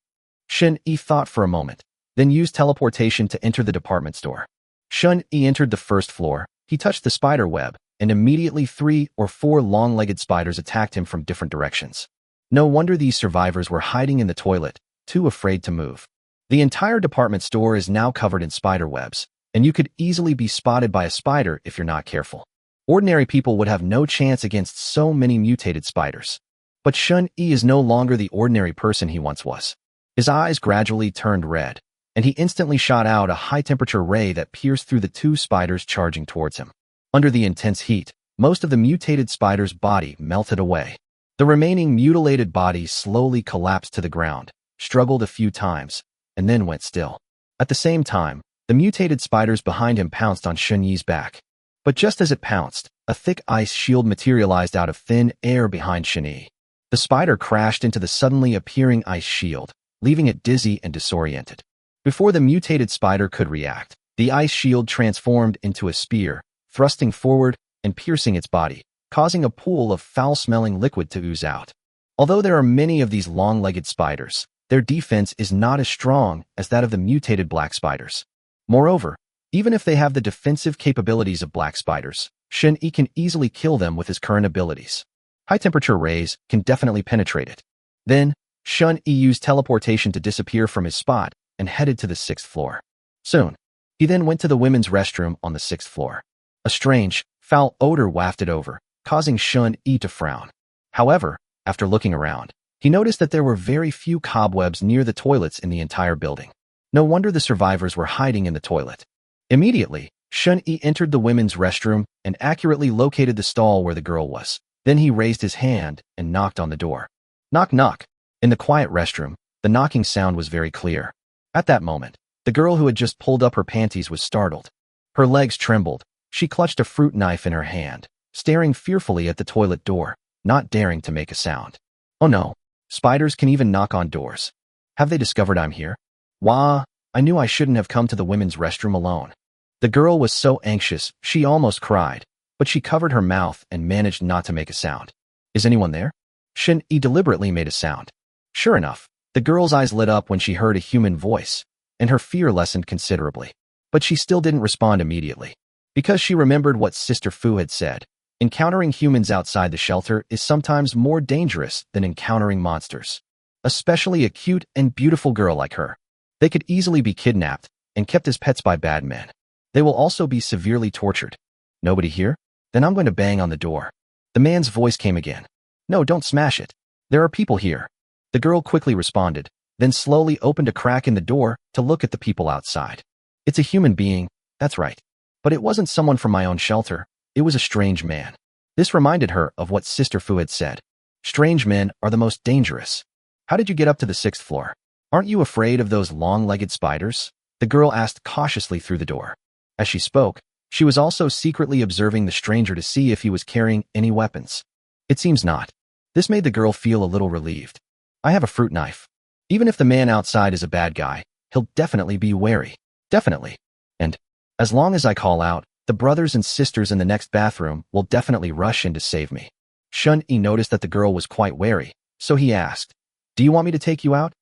Shen-Yi thought for a moment, then used teleportation to enter the department store. Shen-Yi entered the first floor. He touched the spider web, and immediately 3 or 4 long-legged spiders attacked him from different directions. No wonder these survivors were hiding in the toilet, too afraid to move. The entire department store is now covered in spider webs, and you could easily be spotted by a spider if you're not careful. Ordinary people would have no chance against so many mutated spiders. But Shen-Yi is no longer the ordinary person he once was. His eyes gradually turned red, and he instantly shot out a high-temperature ray that pierced through the 2 spiders charging towards him. Under the intense heat, most of the mutated spider's body melted away. The remaining mutilated body slowly collapsed to the ground, struggled a few times, and then went still. At the same time, the mutated spiders behind him pounced on Shen-Yi's back. But just as it pounced, a thick ice shield materialized out of thin air behind Shen-Yi. The spider crashed into the suddenly appearing ice shield, leaving it dizzy and disoriented. Before the mutated spider could react, the ice shield transformed into a spear, thrusting forward and piercing its body, causing a pool of foul-smelling liquid to ooze out. Although there are many of these long-legged spiders, their defense is not as strong as that of the mutated black spiders. Moreover, even if they have the defensive capabilities of black spiders, Shen-Yi can easily kill them with his current abilities. High-temperature rays can definitely penetrate it. Then, Shun-Yi used teleportation to disappear from his spot and headed to the 6th floor. Soon, he then went to the women's restroom on the 6th floor. A strange, foul odor wafted over, causing Shun-Yi to frown. However, after looking around, he noticed that there were very few cobwebs near the toilets in the entire building. No wonder the survivors were hiding in the toilet. Immediately, Shun-Yi entered the women's restroom and accurately located the stall where the girl was. Then he raised his hand and knocked on the door. Knock, knock. In the quiet restroom, the knocking sound was very clear. At that moment, the girl who had just pulled up her panties was startled. Her legs trembled. She clutched a fruit knife in her hand, staring fearfully at the toilet door, not daring to make a sound. Oh no, spiders can even knock on doors. Have they discovered I'm here? Wah, I knew I shouldn't have come to the women's restroom alone. The girl was so anxious, she almost cried, but she covered her mouth and managed not to make a sound. Is anyone there? Shun-Yi deliberately made a sound. Sure enough, the girl's eyes lit up when she heard a human voice, and her fear lessened considerably. But she still didn't respond immediately. Because she remembered what Sister Fu had said, encountering humans outside the shelter is sometimes more dangerous than encountering monsters. Especially a cute and beautiful girl like her. They could easily be kidnapped and kept as pets by bad men. They will also be severely tortured. Nobody here? Then I'm going to bang on the door. The man's voice came again. No, don't smash it. There are people here. The girl quickly responded, then slowly opened a crack in the door to look at the people outside. It's a human being, that's right. But it wasn't someone from my own shelter, it was a strange man. This reminded her of what Sister Fu had said. Strange men are the most dangerous. How did you get up to the 6th floor? Aren't you afraid of those long-legged spiders? The girl asked cautiously through the door. As she spoke, she was also secretly observing the stranger to see if he was carrying any weapons. It seems not. This made the girl feel a little relieved. I have a fruit knife. Even if the man outside is a bad guy, he'll definitely be wary. Definitely. And as long as I call out, the brothers and sisters in the next bathroom will definitely rush in to save me. Shun-Yi noticed that the girl was quite wary, so he asked, Do you want me to take you out?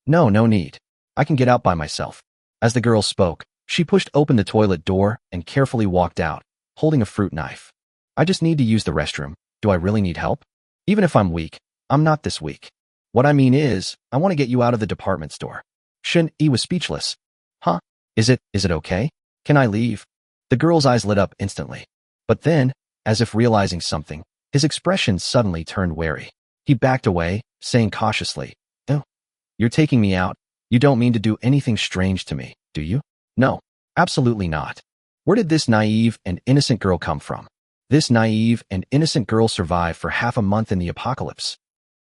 No, no need. I can get out by myself. As the girl spoke, she pushed open the toilet door and carefully walked out, holding a fruit knife. I just need to use the restroom. Do I really need help? Even if I'm weak, I'm not this weak. What I mean is, I want to get you out of the department store. Shun-Yi was speechless. Huh? Is it okay? Can I leave? The girl's eyes lit up instantly. But then, as if realizing something, his expression suddenly turned wary. He backed away, saying cautiously, Oh, you're taking me out. You don't mean to do anything strange to me, do you? No, absolutely not. Where did this naive and innocent girl come from? This naive and innocent girl survived for half a month in the apocalypse.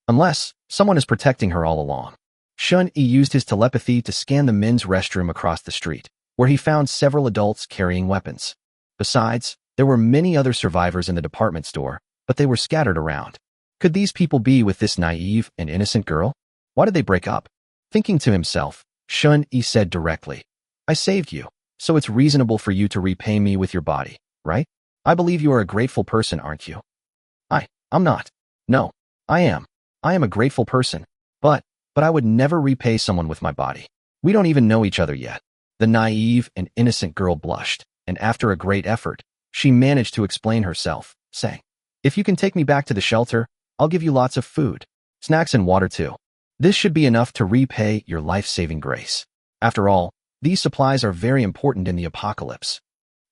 Unless someone is protecting her all along. Shun-Yi used his telepathy to scan the men's restroom across the street, where he found several adults carrying weapons. Besides, there were many other survivors in the department store, but they were scattered around. Could these people be with this naive and innocent girl? Why did they break up? Thinking to himself, Shun-Yi said directly, I saved you, so it's reasonable for you to repay me with your body, right? I believe you are a grateful person, aren't you? I'm not. No, I am. I am a grateful person, but I would never repay someone with my body. We don't even know each other yet. The naive and innocent girl blushed, and after a great effort, she managed to explain herself, saying, If you can take me back to the shelter, I'll give you lots of food, snacks and water too. This should be enough to repay your life-saving grace. After all, these supplies are very important in the apocalypse.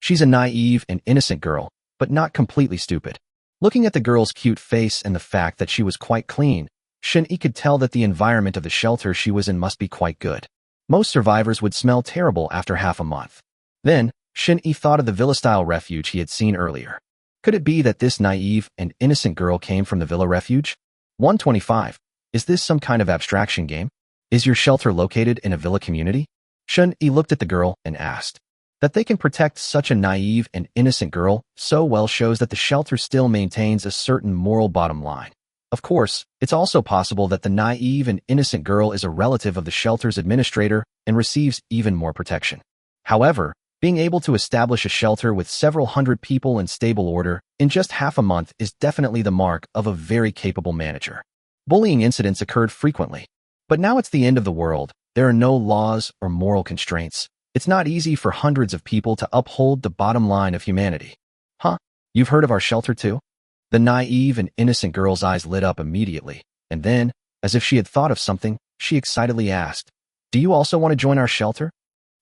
She's a naive and innocent girl, but not completely stupid. Looking at the girl's cute face and the fact that she was quite clean, Shun-Yi could tell that the environment of the shelter she was in must be quite good. Most survivors would smell terrible after half a month. Then, Shun-Yi thought of the villa-style refuge he had seen earlier. Could it be that this naive and innocent girl came from the villa refuge? 125. Is this some kind of abstraction game? Is your shelter located in a villa community? Shun-Yi looked at the girl and asked. That they can protect such a naive and innocent girl so well shows that the shelter still maintains a certain moral bottom line. Of course, it's also possible that the naive and innocent girl is a relative of the shelter's administrator and receives even more protection. However, being able to establish a shelter with several hundred people in stable order in just half a month is definitely the mark of a very capable manager. Bullying incidents occurred frequently. But now it's the end of the world. There are no laws or moral constraints. It's not easy for hundreds of people to uphold the bottom line of humanity. Huh? You've heard of our shelter too? The naive and innocent girl's eyes lit up immediately, and then, As if she had thought of something, she excitedly asked, "Do you also want to join our shelter?"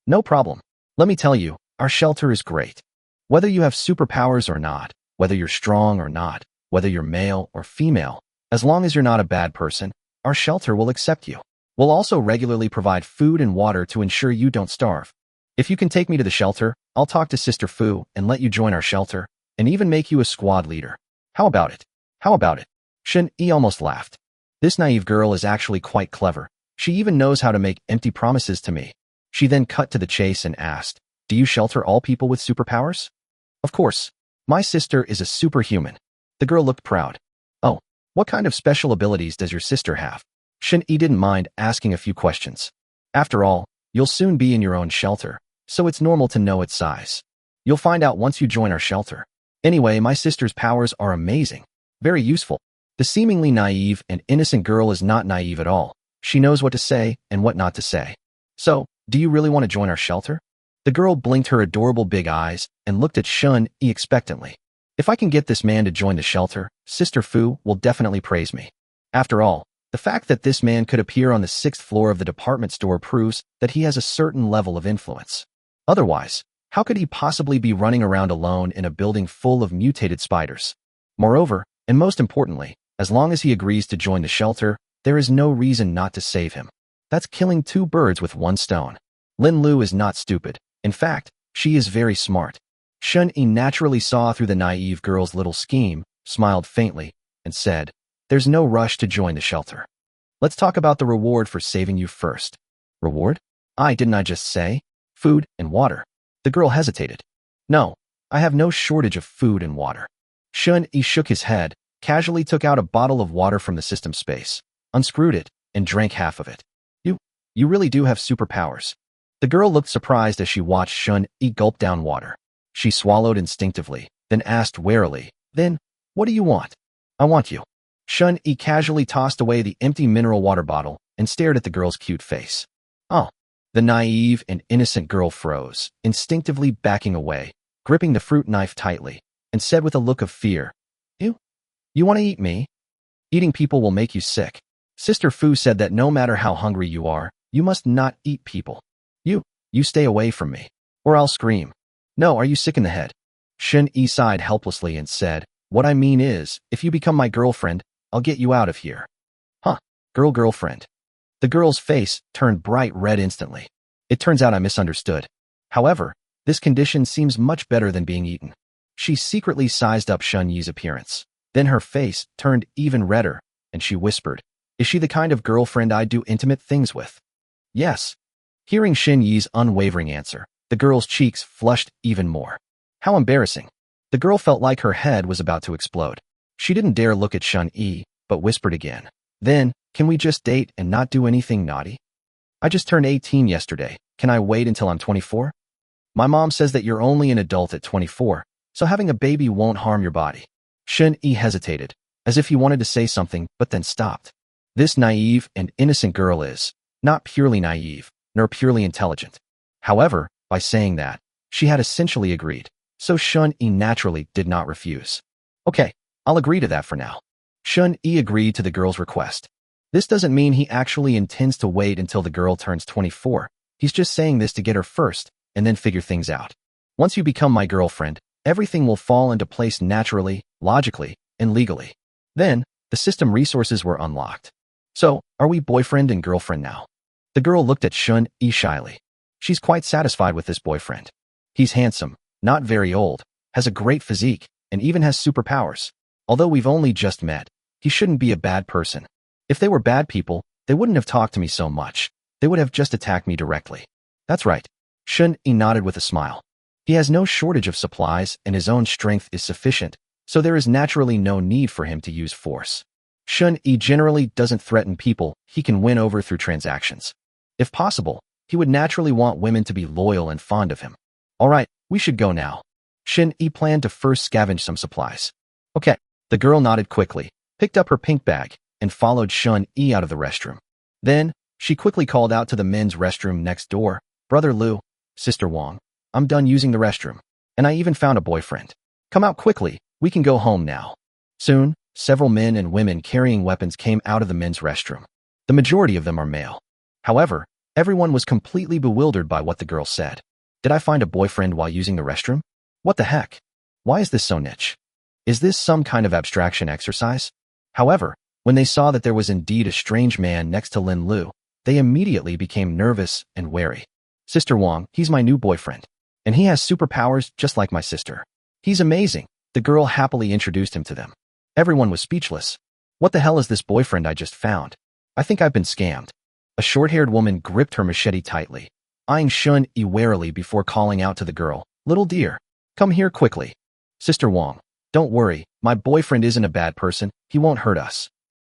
"No problem. Let me tell you, our shelter is great. Whether you have superpowers or not, whether you're strong or not, whether you're male or female, as long as you're not a bad person, our shelter will accept you. We'll also regularly provide food and water to ensure you don't starve. If you can take me to the shelter, I'll talk to Sister Fu and let you join our shelter, and even make you a squad leader. How about it? How about it?" Shen Yi almost laughed. This naive girl is actually quite clever. She even knows how to make empty promises to me. She then cut to the chase and asked, "Do you shelter all people with superpowers?" "Of course. My sister is a superhuman." The girl looked proud. "Oh, what kind of special abilities does your sister have?" Shen Yi didn't mind asking a few questions. After all, you'll soon be in your own shelter, so it's normal to know its size. You'll find out once you join our shelter. Anyway, my sister's powers are amazing. Very useful. The seemingly naive and innocent girl is not naive at all. She knows what to say and what not to say. "So, do you really want to join our shelter?" The girl blinked her adorable big eyes and looked at Shen Yi expectantly. "If I can get this man to join the shelter, Sister Fu will definitely praise me." After all, the fact that this man could appear on the 6th floor of the department store proves that he has a certain level of influence. Otherwise, how could he possibly be running around alone in a building full of mutated spiders? Moreover, and most importantly, as long as he agrees to join the shelter, there is no reason not to save him. That's killing two birds with one stone. Lin Lu is not stupid. In fact, she is very smart. Shen Yi naturally saw through the naive girl's little scheme, smiled faintly, and said, "There's no rush to join the shelter. Let's talk about the reward for saving you first." "Reward? Didn't I just say? Food and water." The girl hesitated. "No, I have no shortage of food and water." Shen Yi shook his head, casually took out a bottle of water from the system space, unscrewed it, and drank half of it. You really do have superpowers." The girl looked surprised as she watched Shen Yi gulp down water. She swallowed instinctively, then asked warily, "Then, what do you want?" "I want you." Shen Yi casually tossed away the empty mineral water bottle and stared at the girl's cute face. "Oh." The naive and innocent girl froze, instinctively backing away, gripping the fruit knife tightly, and said with a look of fear, You want to eat me? Eating people will make you sick. Sister Fu said that no matter how hungry you are, you must not eat people. You stay away from me, or I'll scream." "No, are you sick in the head?" Shen Yi sighed helplessly and said, "What I mean is, if you become my girlfriend, I'll get you out of here." "Huh? Girlfriend?" The girl's face turned bright red instantly. "It turns out I misunderstood. However, this condition seems much better than being eaten." She secretly sized up Shen Yi's appearance. Then her face turned even redder, and she whispered, "Is she the kind of girlfriend I do intimate things with?" "Yes." Hearing Shen Yi's unwavering answer, the girl's cheeks flushed even more. How embarrassing. The girl felt like her head was about to explode. She didn't dare look at Shen Yi, but whispered again, "Then, can we just date and not do anything naughty? I just turned 18 yesterday. Can I wait until I'm 24? My mom says that you're only an adult at 24, so having a baby won't harm your body." Shen Yi hesitated, as if he wanted to say something but then stopped. This naive and innocent girl is not purely naive, nor purely intelligent. However, by saying that, she had essentially agreed, so Shen Yi naturally did not refuse. "Okay, I'll agree to that for now." Shen Yi agreed to the girl's request. This doesn't mean he actually intends to wait until the girl turns 24. He's just saying this to get her first, and then figure things out. Once you become my girlfriend, everything will fall into place naturally, logically, and legally. Then, the system resources were unlocked. "So, are we boyfriend and girlfriend now?" The girl looked at Shen Yi shyly. She's quite satisfied with this boyfriend. He's handsome, not very old, has a great physique, and even has superpowers. Although we've only just met, he shouldn't be a bad person. If they were bad people, they wouldn't have talked to me so much. They would have just attacked me directly. "That's right." Shen Yi nodded with a smile. He has no shortage of supplies and his own strength is sufficient, so there is naturally no need for him to use force. Shen Yi generally doesn't threaten people he can win over through transactions. If possible, he would naturally want women to be loyal and fond of him. "All right, we should go now." Shen Yi planned to first scavenge some supplies. "Okay." The girl nodded quickly, picked up her pink bag, and followed Shen Yi out of the restroom. Then, she quickly called out to the men's restroom next door, "Brother Lu, Sister Wang, I'm done using the restroom. And I even found a boyfriend. Come out quickly, we can go home now." Soon, several men and women carrying weapons came out of the men's restroom. The majority of them are male. However, everyone was completely bewildered by what the girl said. Did I find a boyfriend while using the restroom? What the heck? Why is this so niche? Is this some kind of abstraction exercise? However, when they saw that there was indeed a strange man next to Lin Lu, they immediately became nervous and wary. Sister Wang, he's my new boyfriend. And he has superpowers just like my sister. He's amazing. The girl happily introduced him to them. Everyone was speechless. What the hell is this boyfriend I just found? I think I've been scammed. A short-haired woman gripped her machete tightly, eyeing Shun-Yi warily before calling out to the girl, "Little dear, come here quickly." Sister Wang, don't worry, my boyfriend isn't a bad person, he won't hurt us.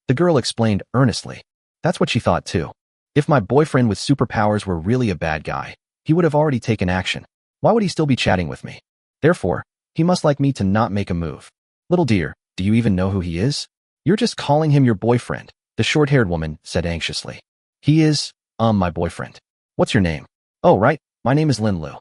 The girl explained earnestly. That's what she thought too. If my boyfriend with superpowers were really a bad guy, he would have already taken action. Why would he still be chatting with me? Therefore, he must like me to not make a move. Little dear, do you even know who he is? You're just calling him your boyfriend, the short-haired woman said anxiously. He is, my boyfriend. What's your name? Oh, right, my name is Lin Lu.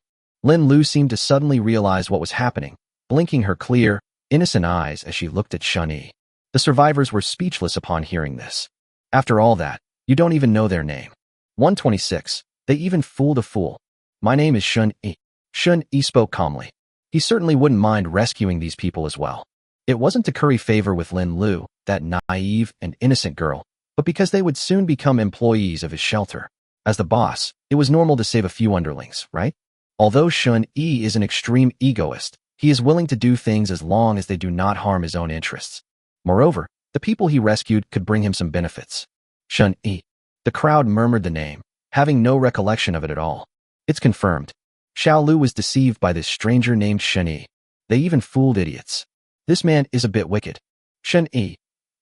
Lin Lu seemed to suddenly realize what was happening, blinking her clear, innocent eyes as she looked at Shun-Yi. The survivors were speechless upon hearing this. After all that, you don't even know their name. 126. They even fooled a fool. My name is Shun-Yi. Shun-Yi spoke calmly. He certainly wouldn't mind rescuing these people as well. It wasn't to curry favor with Lin Lu, that naive and innocent girl, but because they would soon become employees of his shelter. As the boss, it was normal to save a few underlings, right? Although Shun-Yi is an extreme egoist, he is willing to do things as long as they do not harm his own interests. Moreover, the people he rescued could bring him some benefits. Shun-Yi. The crowd murmured the name, having no recollection of it at all. It's confirmed. Xiao Lu was deceived by this stranger named Shun-Yi. They even fooled idiots. This man is a bit wicked. Shun-Yi.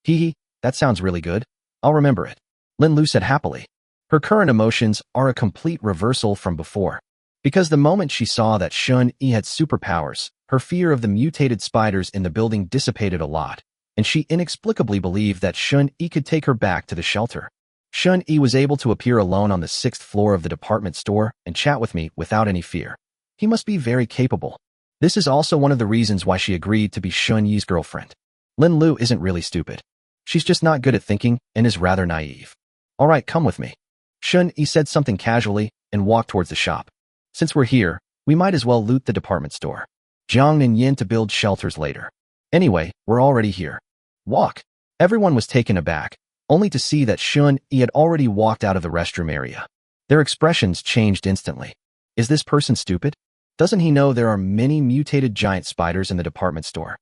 Hee, that sounds really good. I'll remember it. Lin Lu said happily. Her current emotions are a complete reversal from before. Because the moment she saw that Shun-Yi had superpowers, her fear of the mutated spiders in the building dissipated a lot, and she inexplicably believed that Shun-Yi could take her back to the shelter. Shun-Yi was able to appear alone on the 6th floor of the department store and chat with me without any fear. He must be very capable. This is also one of the reasons why she agreed to be Shun-Yi's girlfriend. Lin Lu isn't really stupid. She's just not good at thinking and is rather naive. All right, come with me. Shun-Yi said something casually and walked towards the shop. Since we're here, we might as well loot the department store. Jiang and Yin to build shelters later. Anyway, we're already here. Walk. Everyone was taken aback, only to see that Shun-Yi had already walked out of the restroom area. Their expressions changed instantly. Is this person stupid? Doesn't he know there are many mutated giant spiders in the department store?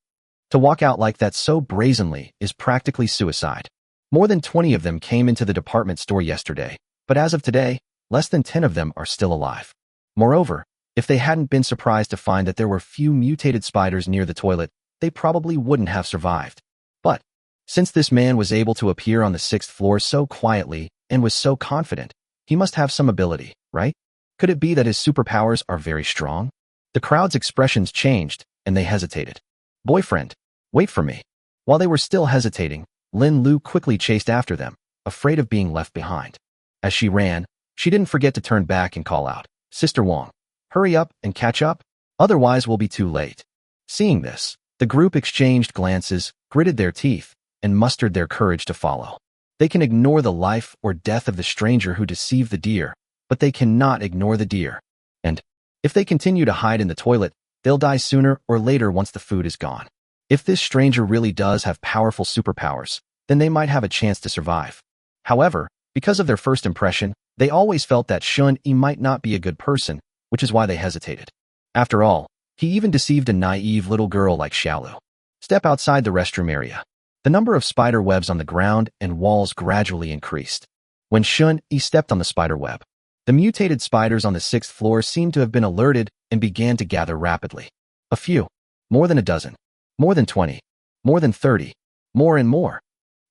To walk out like that so brazenly is practically suicide. More than 20 of them came into the department store yesterday, but as of today, less than 10 of them are still alive. Moreover, if they hadn't been surprised to find that there were few mutated spiders near the toilet, they probably wouldn't have survived. But, since this man was able to appear on the 6th floor so quietly and was so confident, he must have some ability, right? Could it be that his superpowers are very strong? The crowd's expressions changed, and they hesitated. Boyfriend, wait for me. While they were still hesitating, Lin Lu quickly chased after them, afraid of being left behind. As she ran, she didn't forget to turn back and call out, Sister Wang, hurry up and catch up, otherwise we'll be too late. Seeing this, the group exchanged glances, gritted their teeth, and mustered their courage to follow. They can ignore the life or death of the stranger who deceived the deer, but they cannot ignore the deer. And, if they continue to hide in the toilet, they'll die sooner or later once the food is gone. If this stranger really does have powerful superpowers, then they might have a chance to survive. However, because of their first impression, they always felt that Shun-Yi might not be a good person, which is why they hesitated. After all, he even deceived a naive little girl like Xiaolu. Step outside the restroom area. The number of spider webs on the ground and walls gradually increased. When Shun-Yi stepped on the spider web, the mutated spiders on the 6th floor seemed to have been alerted and began to gather rapidly. A few. More than a dozen. More than 20. More than 30. More and more.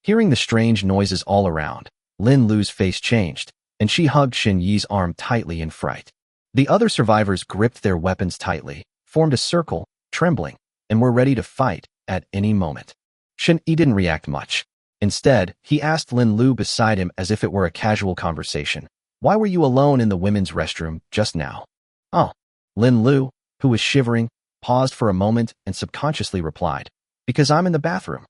Hearing the strange noises all around, Lin Lu's face changed, and she hugged Shun-Yi's arm tightly in fright. The other survivors gripped their weapons tightly, formed a circle, trembling, and were ready to fight at any moment. Shun-Yi didn't react much. Instead, he asked Lin Lu beside him as if it were a casual conversation. Why were you alone in the women's restroom just now? Oh. Lin Lu, who was shivering, paused for a moment and subconsciously replied, because I'm in the bathroom.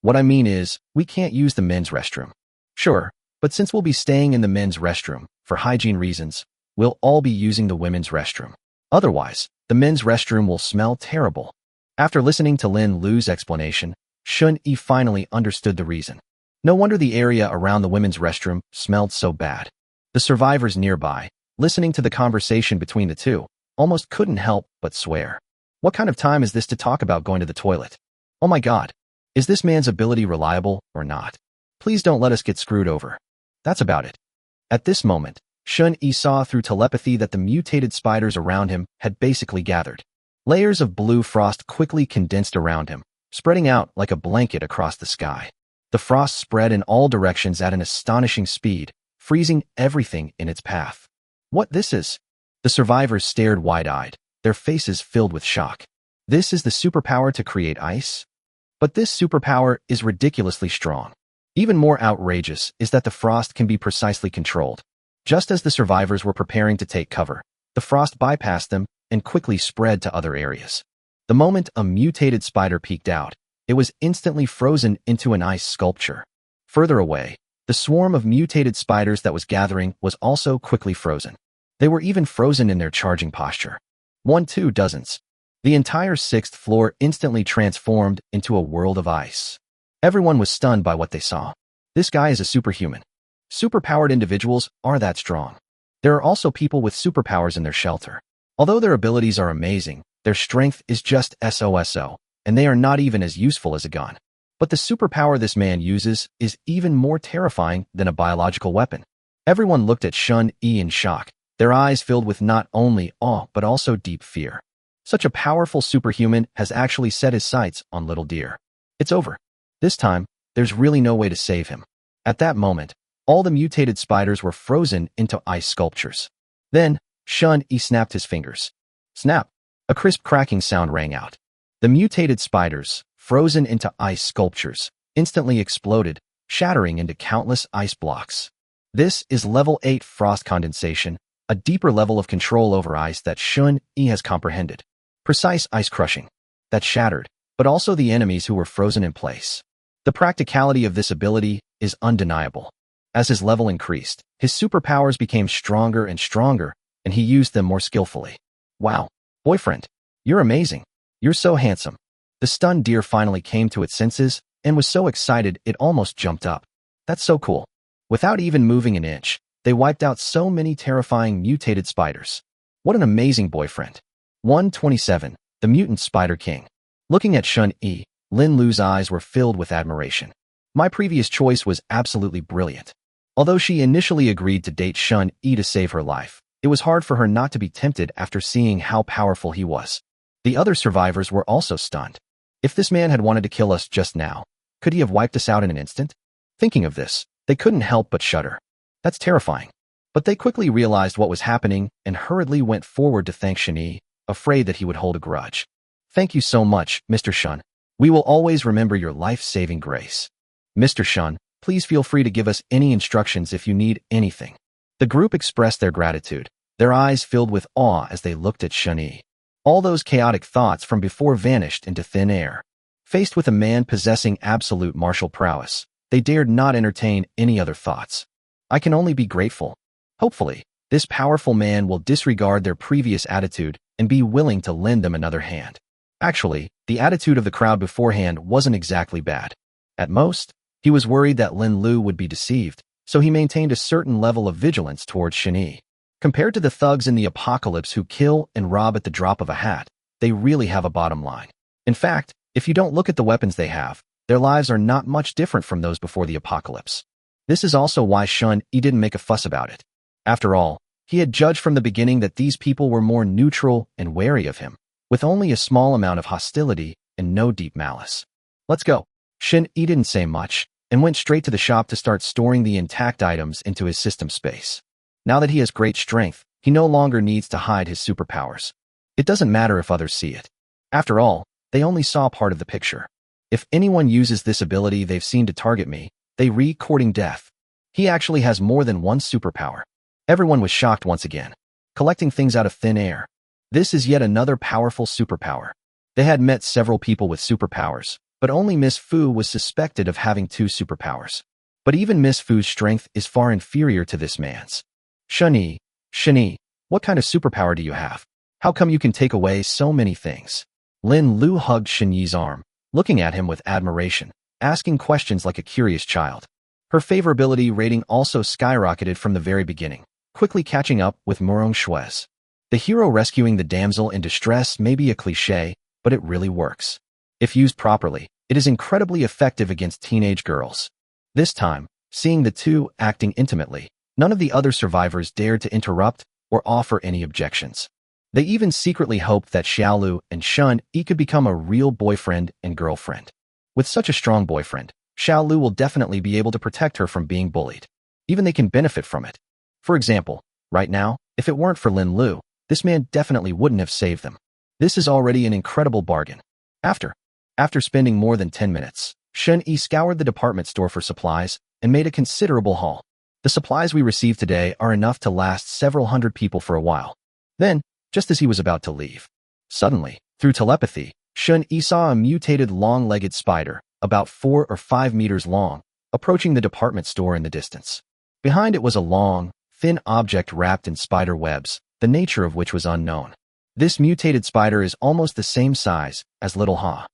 What I mean is, we can't use the men's restroom. Sure, but since we'll be staying in the men's restroom, for hygiene reasons, we'll all be using the women's restroom. Otherwise, the men's restroom will smell terrible. After listening to Lin Lu's explanation, Shun-Yi finally understood the reason. No wonder the area around the women's restroom smelled so bad. The survivors nearby, listening to the conversation between the two, almost couldn't help but swear. What kind of time is this to talk about going to the toilet? Oh my god. Is this man's ability reliable or not? Please don't let us get screwed over. That's about it. At this moment, Shun-Yi saw through telepathy that the mutated spiders around him had basically gathered. Layers of blue frost quickly condensed around him, spreading out like a blanket across the sky. The frost spread in all directions at an astonishing speed, freezing everything in its path. What this is? The survivors stared wide-eyed, their faces filled with shock. This is the superpower to create ice? But this superpower is ridiculously strong. Even more outrageous is that the frost can be precisely controlled. Just as the survivors were preparing to take cover, the frost bypassed them and quickly spread to other areas. The moment a mutated spider peeked out, it was instantly frozen into an ice sculpture. Further away, the swarm of mutated spiders that was gathering was also quickly frozen. They were even frozen in their charging posture. 2 dozens. The entire 6th floor instantly transformed into a world of ice. Everyone was stunned by what they saw. This guy is a superhuman. Superpowered individuals are that strong. There are also people with superpowers in their shelter. Although their abilities are amazing, their strength is just SOSO, and they are not even as useful as a gun. But the superpower this man uses is even more terrifying than a biological weapon. Everyone looked at Shun-Yi in shock, their eyes filled with not only awe but also deep fear. Such a powerful superhuman has actually set his sights on little deer. It's over. This time, there's really no way to save him. At that moment, all the mutated spiders were frozen into ice sculptures. Then, Shun-Yi snapped his fingers. Snap! A crisp cracking sound rang out. The mutated spiders, frozen into ice sculptures, instantly exploded, shattering into countless ice blocks. This is level 8 frost condensation, a deeper level of control over ice that Shun-Yi has comprehended. Precise ice crushing. That shattered, but also the enemies who were frozen in place. The practicality of this ability is undeniable. As his level increased, his superpowers became stronger and stronger, and he used them more skillfully. Wow, boyfriend, you're amazing. You're so handsome. The stunned deer finally came to its senses and was so excited it almost jumped up. That's so cool. Without even moving an inch, they wiped out so many terrifying mutated spiders. What an amazing boyfriend. 127. The Mutant Spider King. Looking at Shun-Yi, Lin Lu's eyes were filled with admiration. My previous choice was absolutely brilliant. Although she initially agreed to date Shun-Yi to save her life, it was hard for her not to be tempted after seeing how powerful he was. The other survivors were also stunned. If this man had wanted to kill us just now, could he have wiped us out in an instant? Thinking of this, they couldn't help but shudder. That's terrifying. But they quickly realized what was happening and hurriedly went forward to thank Shun-Yi, afraid that he would hold a grudge. Thank you so much, Mr. Shun. We will always remember your life-saving grace. Mr. Shun, please feel free to give us any instructions if you need anything. The group expressed their gratitude, their eyes filled with awe as they looked at Shun-Yi. All those chaotic thoughts from before vanished into thin air. Faced with a man possessing absolute martial prowess, they dared not entertain any other thoughts. I can only be grateful. Hopefully, this powerful man will disregard their previous attitude and be willing to lend them another hand. Actually, the attitude of the crowd beforehand wasn't exactly bad. At most, he was worried that Lin Lu would be deceived, so he maintained a certain level of vigilance towards Shun-Yi. Compared to the thugs in the apocalypse who kill and rob at the drop of a hat, they really have a bottom line. In fact, if you don't look at the weapons they have, their lives are not much different from those before the apocalypse. This is also why Shun-Yi didn't make a fuss about it. After all, he had judged from the beginning that these people were more neutral and wary of him, with only a small amount of hostility and no deep malice. Let's go. Shun-Yi didn't say much, and went straight to the shop to start storing the intact items into his system space. Now that he has great strength, he no longer needs to hide his superpowers. It doesn't matter if others see it. After all, they only saw part of the picture. If anyone uses this ability they've seen to target me, they courting death. He actually has more than one superpower. Everyone was shocked once again, collecting things out of thin air. This is yet another powerful superpower. They had met several people with superpowers, but only Miss Fu was suspected of having 2 superpowers. But even Miss Fu's strength is far inferior to this man's. Shani, what kind of superpower do you have? How come you can take away so many things? Lin Lu hugged Shenyi's arm, looking at him with admiration, asking questions like a curious child. Her favorability rating also skyrocketed from the very beginning, quickly catching up with Murong Shue's. The hero rescuing the damsel in distress may be a cliché, but it really works. If used properly, it is incredibly effective against teenage girls. This time, seeing the two acting intimately, none of the other survivors dared to interrupt or offer any objections. They even secretly hoped that Xiaolu and Shun Yi could become a real boyfriend and girlfriend. With such a strong boyfriend, Xiaolu will definitely be able to protect her from being bullied. Even they can benefit from it. For example, right now, if it weren't for Lin Lu, this man definitely wouldn't have saved them. This is already an incredible bargain. After spending more than 10 minutes, Shun Yi scoured the department store for supplies and made a considerable haul. The supplies we received today are enough to last several hundred people for a while. Then, just as he was about to leave, suddenly, through telepathy, Shun Yi saw a mutated long-legged spider, about 4 or 5 meters long, approaching the department store in the distance. Behind it was a long, thin object wrapped in spider webs, the nature of which was unknown. This mutated spider is almost the same size as Little Ha.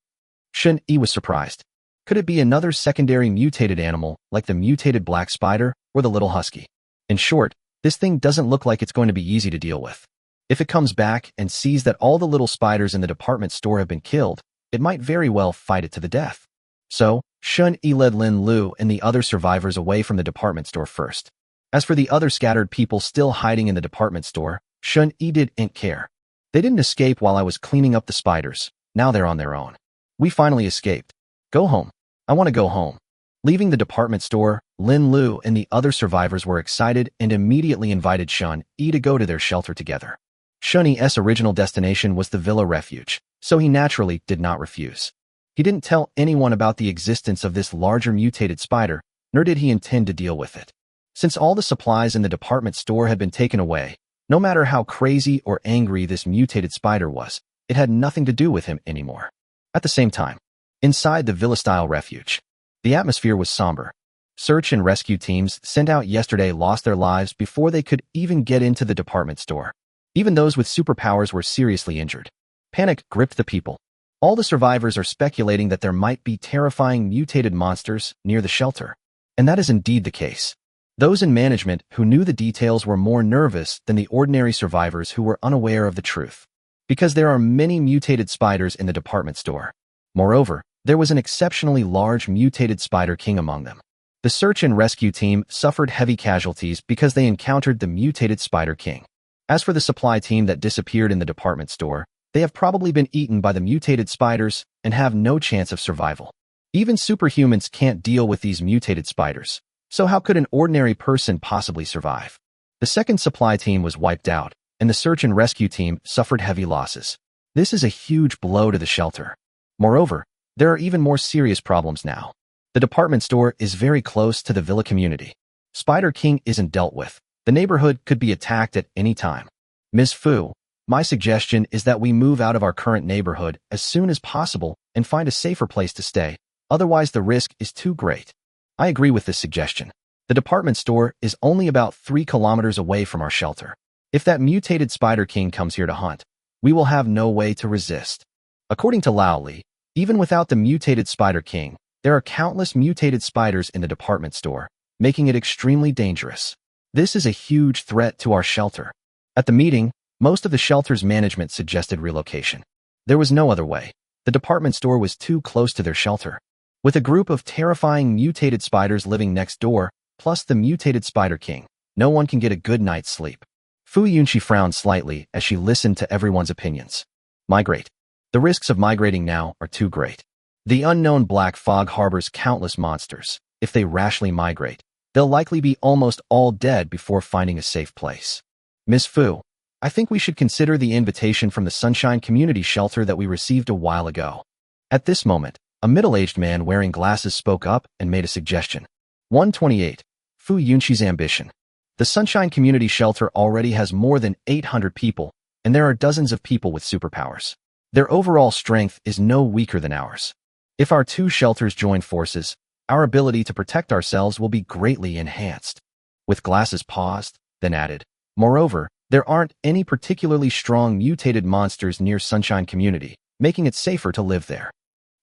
Shun Yi was surprised. Could it be another secondary mutated animal like the mutated black spider or the little husky? In short, this thing doesn't look like it's going to be easy to deal with. If it comes back and sees that all the little spiders in the department store have been killed, it might very well fight it to the death. So, Shun Yi led Lin Lu and the other survivors away from the department store first. As for the other scattered people still hiding in the department store, Shun Yi didn't care. They didn't escape while I was cleaning up the spiders. Now they're on their own. We finally escaped. Go home. I want to go home. Leaving the department store, Lin Lu and the other survivors were excited and immediately invited Shun Yi to go to their shelter together. Shun Yi's original destination was the Villa Refuge, so he naturally did not refuse. He didn't tell anyone about the existence of this larger mutated spider, nor did he intend to deal with it. Since all the supplies in the department store had been taken away, no matter how crazy or angry this mutated spider was, it had nothing to do with him anymore. At the same time, inside the villa-style refuge, the atmosphere was somber. Search and rescue teams sent out yesterday lost their lives before they could even get into the department store. Even those with superpowers were seriously injured. Panic gripped the people. All the survivors are speculating that there might be terrifying mutated monsters near the shelter. And that is indeed the case. Those in management who knew the details were more nervous than the ordinary survivors who were unaware of the truth. Because there are many mutated spiders in the department store. Moreover, there was an exceptionally large mutated spider king among them. The search and rescue team suffered heavy casualties because they encountered the mutated spider king. As for the supply team that disappeared in the department store, they have probably been eaten by the mutated spiders and have no chance of survival. Even superhumans can't deal with these mutated spiders, so how could an ordinary person possibly survive? The second supply team was wiped out, and the search and rescue team suffered heavy losses. This is a huge blow to the shelter. Moreover, there are even more serious problems now. The department store is very close to the villa community. Spider King isn't dealt with. The neighborhood could be attacked at any time. Ms. Fu, my suggestion is that we move out of our current neighborhood as soon as possible and find a safer place to stay. Otherwise, the risk is too great. I agree with this suggestion. The department store is only about 3 kilometers away from our shelter. If that mutated Spider King comes here to hunt, we will have no way to resist. According to Lao Li, even without the mutated Spider King, there are countless mutated spiders in the department store, making it extremely dangerous. This is a huge threat to our shelter. At the meeting, most of the shelter's management suggested relocation. There was no other way. The department store was too close to their shelter. With a group of terrifying mutated spiders living next door, plus the mutated Spider King, no one can get a good night's sleep. Fu Yunqi frowned slightly as she listened to everyone's opinions. Migrate. The risks of migrating now are too great. The unknown black fog harbors countless monsters. If they rashly migrate, they'll likely be almost all dead before finding a safe place. Ms. Fu, I think we should consider the invitation from the Sunshine Community Shelter that we received a while ago. At this moment, a middle-aged man wearing glasses spoke up and made a suggestion. 128. Fu Yunqi's ambition. The Sunshine Community Shelter already has more than 800 people, and there are dozens of people with superpowers. Their overall strength is no weaker than ours. If our two shelters join forces, our ability to protect ourselves will be greatly enhanced. With glasses paused, then added, moreover, there aren't any particularly strong mutated monsters near Sunshine Community, making it safer to live there.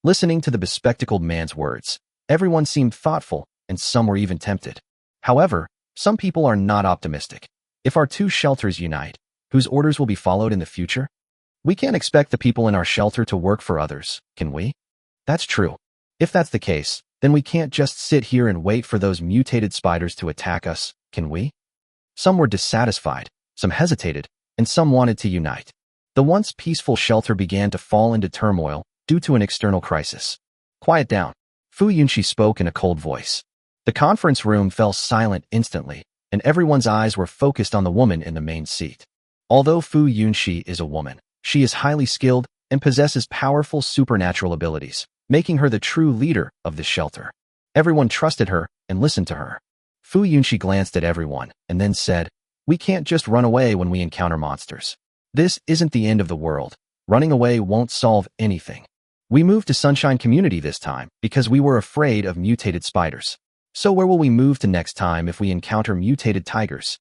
Listening to the bespectacled man's words, everyone seemed thoughtful, and some were even tempted. However, some people are not optimistic. If our two shelters unite, whose orders will be followed in the future? We can't expect the people in our shelter to work for others, can we? That's true. If that's the case, then we can't just sit here and wait for those mutated spiders to attack us, can we? Some were dissatisfied, some hesitated, and some wanted to unite. The once peaceful shelter began to fall into turmoil due to an external crisis. Quiet down. Fu Yunxi spoke in a cold voice. The conference room fell silent instantly, and everyone's eyes were focused on the woman in the main seat. Although Fu Yunxi is a woman, she is highly skilled and possesses powerful supernatural abilities, making her the true leader of the shelter. Everyone trusted her and listened to her. Fu Yunxi glanced at everyone and then said, "We can't just run away when we encounter monsters. This isn't the end of the world. Running away won't solve anything. We moved to Sunshine Community this time because we were afraid of mutated spiders. So where will we move to next time if we encounter mutated tigers?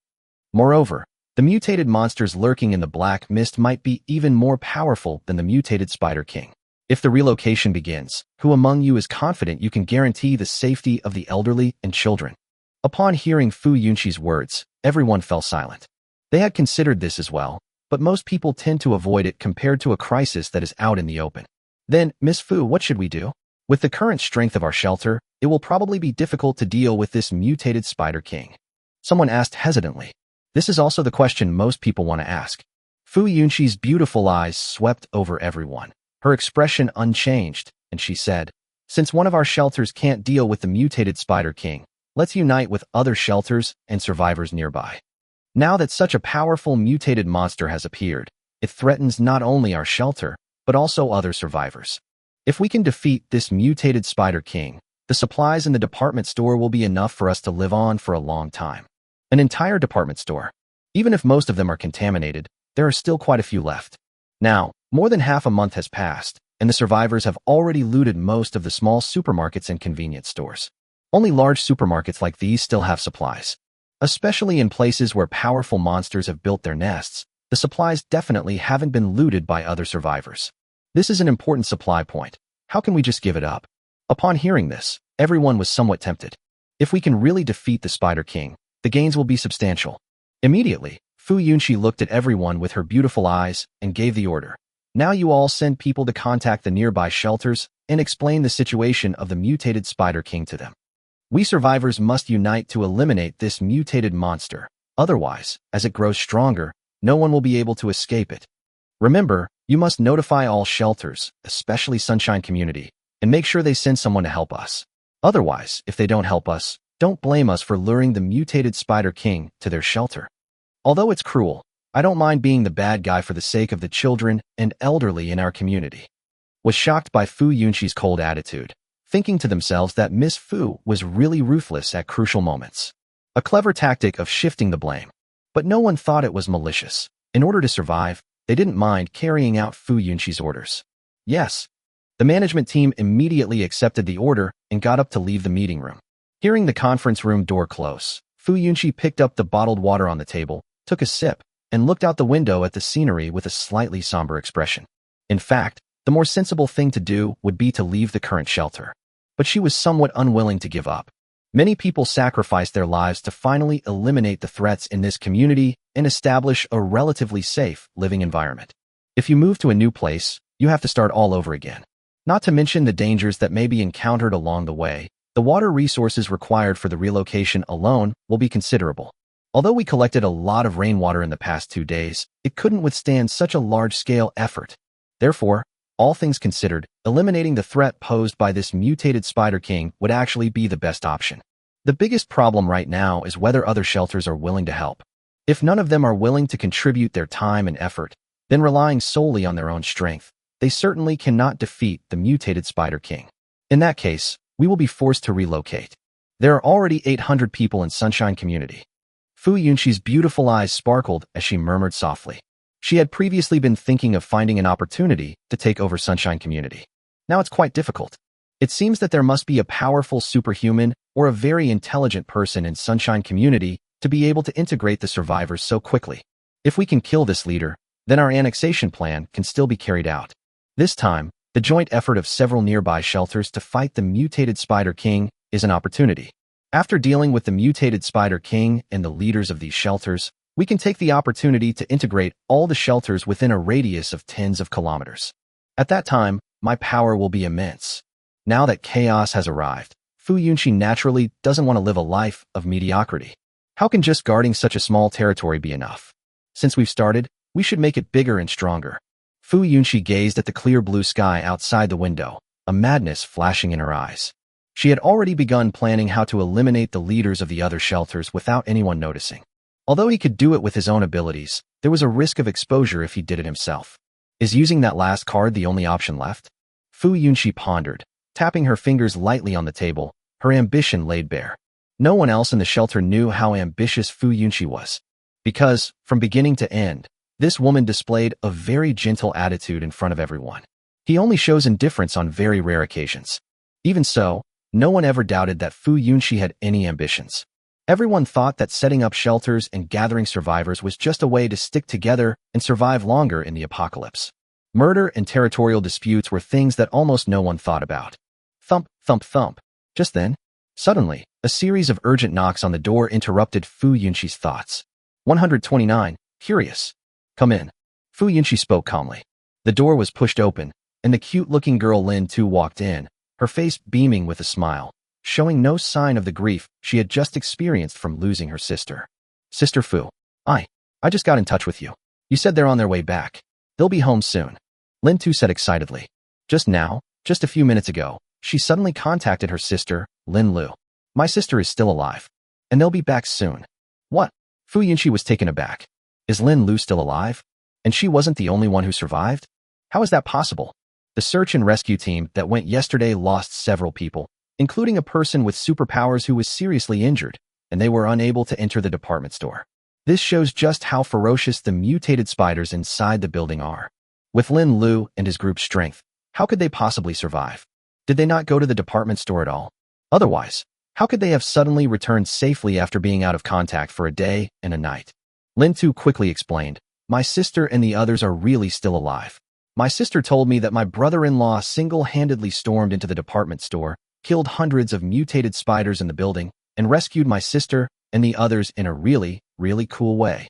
Moreover, the mutated monsters lurking in the black mist might be even more powerful than the mutated Spider King. If the relocation begins, who among you is confident you can guarantee the safety of the elderly and children?" Upon hearing Fu Yunxi's words, everyone fell silent. They had considered this as well, but most people tend to avoid it compared to a crisis that is out in the open. "Then, Miss Fu, what should we do? With the current strength of our shelter, it will probably be difficult to deal with this mutated Spider King." Someone asked hesitantly. This is also the question most people want to ask. Fu Yunxi's beautiful eyes swept over everyone, her expression unchanged, and she said, "Since one of our shelters can't deal with the mutated Spider King, let's unite with other shelters and survivors nearby. Now that such a powerful mutated monster has appeared, it threatens not only our shelter, but also other survivors. If we can defeat this mutated Spider King, the supplies in the department store will be enough for us to live on for a long time." An entire department store. Even if most of them are contaminated, there are still quite a few left. Now, more than half a month has passed, and the survivors have already looted most of the small supermarkets and convenience stores. Only large supermarkets like these still have supplies. Especially in places where powerful monsters have built their nests, the supplies definitely haven't been looted by other survivors. This is an important supply point. How can we just give it up? Upon hearing this, everyone was somewhat tempted. If we can really defeat the Spider King, the gains will be substantial. Immediately, Fu Yunxi looked at everyone with her beautiful eyes and gave the order. "Now you all send people to contact the nearby shelters and explain the situation of the mutated Spider King to them. We survivors must unite to eliminate this mutated monster. Otherwise, as it grows stronger, no one will be able to escape it. Remember, you must notify all shelters, especially Sunshine Community, and make sure they send someone to help us. Otherwise, if they don't help us, don't blame us for luring the mutated Spider King to their shelter. Although it's cruel, I don't mind being the bad guy for the sake of the children and elderly in our community." Was shocked by Fu Yunxi's cold attitude, thinking to themselves that Miss Fu was really ruthless at crucial moments. A clever tactic of shifting the blame. But no one thought it was malicious. In order to survive, they didn't mind carrying out Fu Yunxi's orders. Yes. The management team immediately accepted the order and got up to leave the meeting room. Hearing the conference room door close, Fu Yunxi picked up the bottled water on the table, took a sip, and looked out the window at the scenery with a slightly somber expression. In fact, the more sensible thing to do would be to leave the current shelter. But she was somewhat unwilling to give up. Many people sacrificed their lives to finally eliminate the threats in this community and establish a relatively safe living environment. If you move to a new place, you have to start all over again. Not to mention the dangers that may be encountered along the way. The water resources required for the relocation alone will be considerable. Although we collected a lot of rainwater in the past 2 days, it couldn't withstand such a large-scale effort. Therefore, all things considered, eliminating the threat posed by this mutated Spider King would actually be the best option. The biggest problem right now is whether other shelters are willing to help. If none of them are willing to contribute their time and effort, then relying solely on their own strength, they certainly cannot defeat the mutated Spider King. In that case, we will be forced to relocate. There are already 800 people in Sunshine Community. Fu Yunxi's beautiful eyes sparkled as she murmured softly. She had previously been thinking of finding an opportunity to take over Sunshine Community. Now it's quite difficult. It seems that there must be a powerful superhuman or a very intelligent person in Sunshine Community to be able to integrate the survivors so quickly. If we can kill this leader, then our annexation plan can still be carried out. This time, the joint effort of several nearby shelters to fight the mutated Spider King is an opportunity. After dealing with the mutated Spider King and the leaders of these shelters, we can take the opportunity to integrate all the shelters within a radius of tens of kilometers. At that time, my power will be immense. Now that chaos has arrived, Fu Yunqi naturally doesn't want to live a life of mediocrity. How can just guarding such a small territory be enough? Since we've started, we should make it bigger and stronger. Fu Yunqi gazed at the clear blue sky outside the window, a madness flashing in her eyes. She had already begun planning how to eliminate the leaders of the other shelters without anyone noticing. Although he could do it with his own abilities, there was a risk of exposure if he did it himself. Is using that last card the only option left? Fu Yunqi pondered, tapping her fingers lightly on the table, her ambition laid bare. No one else in the shelter knew how ambitious Fu Yunqi was. Because, from beginning to end, this woman displayed a very gentle attitude in front of everyone. He only shows indifference on very rare occasions. Even so, no one ever doubted that Fu Yunqi had any ambitions. Everyone thought that setting up shelters and gathering survivors was just a way to stick together and survive longer in the apocalypse. Murder and territorial disputes were things that almost no one thought about. Thump, thump, thump. Just then, suddenly, a series of urgent knocks on the door interrupted Fu Yunqi's thoughts. 129, curious. Come in. Fu Yunqi spoke calmly. The door was pushed open, and the cute-looking girl Lin Tu walked in, her face beaming with a smile, showing no sign of the grief she had just experienced from losing her sister. Sister Fu, I just got in touch with you. You said they're on their way back. They'll be home soon. Lin Tu said excitedly. Just now, just a few minutes ago, she suddenly contacted her sister, Lin Lu. My sister is still alive, and they'll be back soon. What? Fu Yunqi was taken aback. Is Lin Lu still alive? And she wasn't the only one who survived? How is that possible? The search and rescue team that went yesterday lost several people, including a person with superpowers who was seriously injured, and they were unable to enter the department store. This shows just how ferocious the mutated spiders inside the building are. With Lin Lu and his group's strength, how could they possibly survive? Did they not go to the department store at all? Otherwise, how could they have suddenly returned safely after being out of contact for a day and a night? Lin Tu quickly explained, my sister and the others are really still alive. My sister told me that my brother-in-law single-handedly stormed into the department store, killed hundreds of mutated spiders in the building, and rescued my sister and the others in a really, really cool way.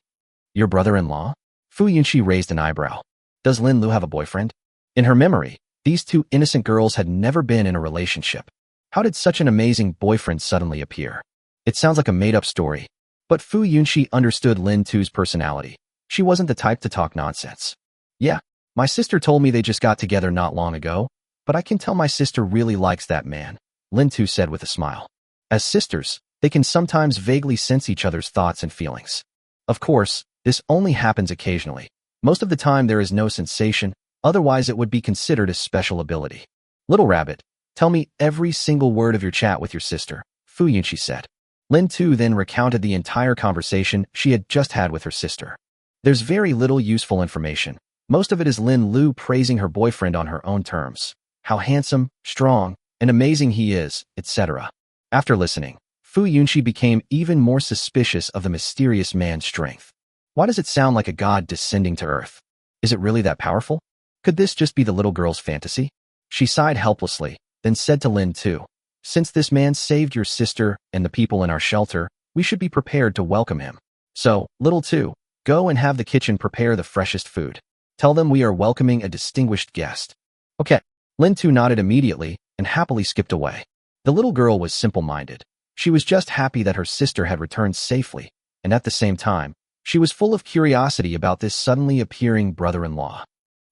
Your brother-in-law? Fu Yunqi raised an eyebrow. Does Lin Lu have a boyfriend? In her memory, these two innocent girls had never been in a relationship. How did such an amazing boyfriend suddenly appear? It sounds like a made-up story. But Fu Yunqi understood Lin Tu's personality. She wasn't the type to talk nonsense. Yeah, my sister told me they just got together not long ago, but I can tell my sister really likes that man, Lin Tu said with a smile. As sisters, they can sometimes vaguely sense each other's thoughts and feelings. Of course, this only happens occasionally. Most of the time there is no sensation, otherwise it would be considered a special ability. Little rabbit, tell me every single word of your chat with your sister, Fu Yunqi said. Lin Tu then recounted the entire conversation she had just had with her sister. There's very little useful information. Most of it is Lin Lu praising her boyfriend on her own terms. How handsome, strong, and amazing he is, etc. After listening, Fu Yunqi became even more suspicious of the mysterious man's strength. Why does it sound like a god descending to earth? Is it really that powerful? Could this just be the little girl's fantasy? She sighed helplessly, then said to Lin Tu, since this man saved your sister and the people in our shelter, we should be prepared to welcome him. So, little Tu, go and have the kitchen prepare the freshest food. Tell them we are welcoming a distinguished guest. Okay. Lin Tu nodded immediately and happily skipped away. The little girl was simple-minded. She was just happy that her sister had returned safely, and at the same time, she was full of curiosity about this suddenly appearing brother-in-law.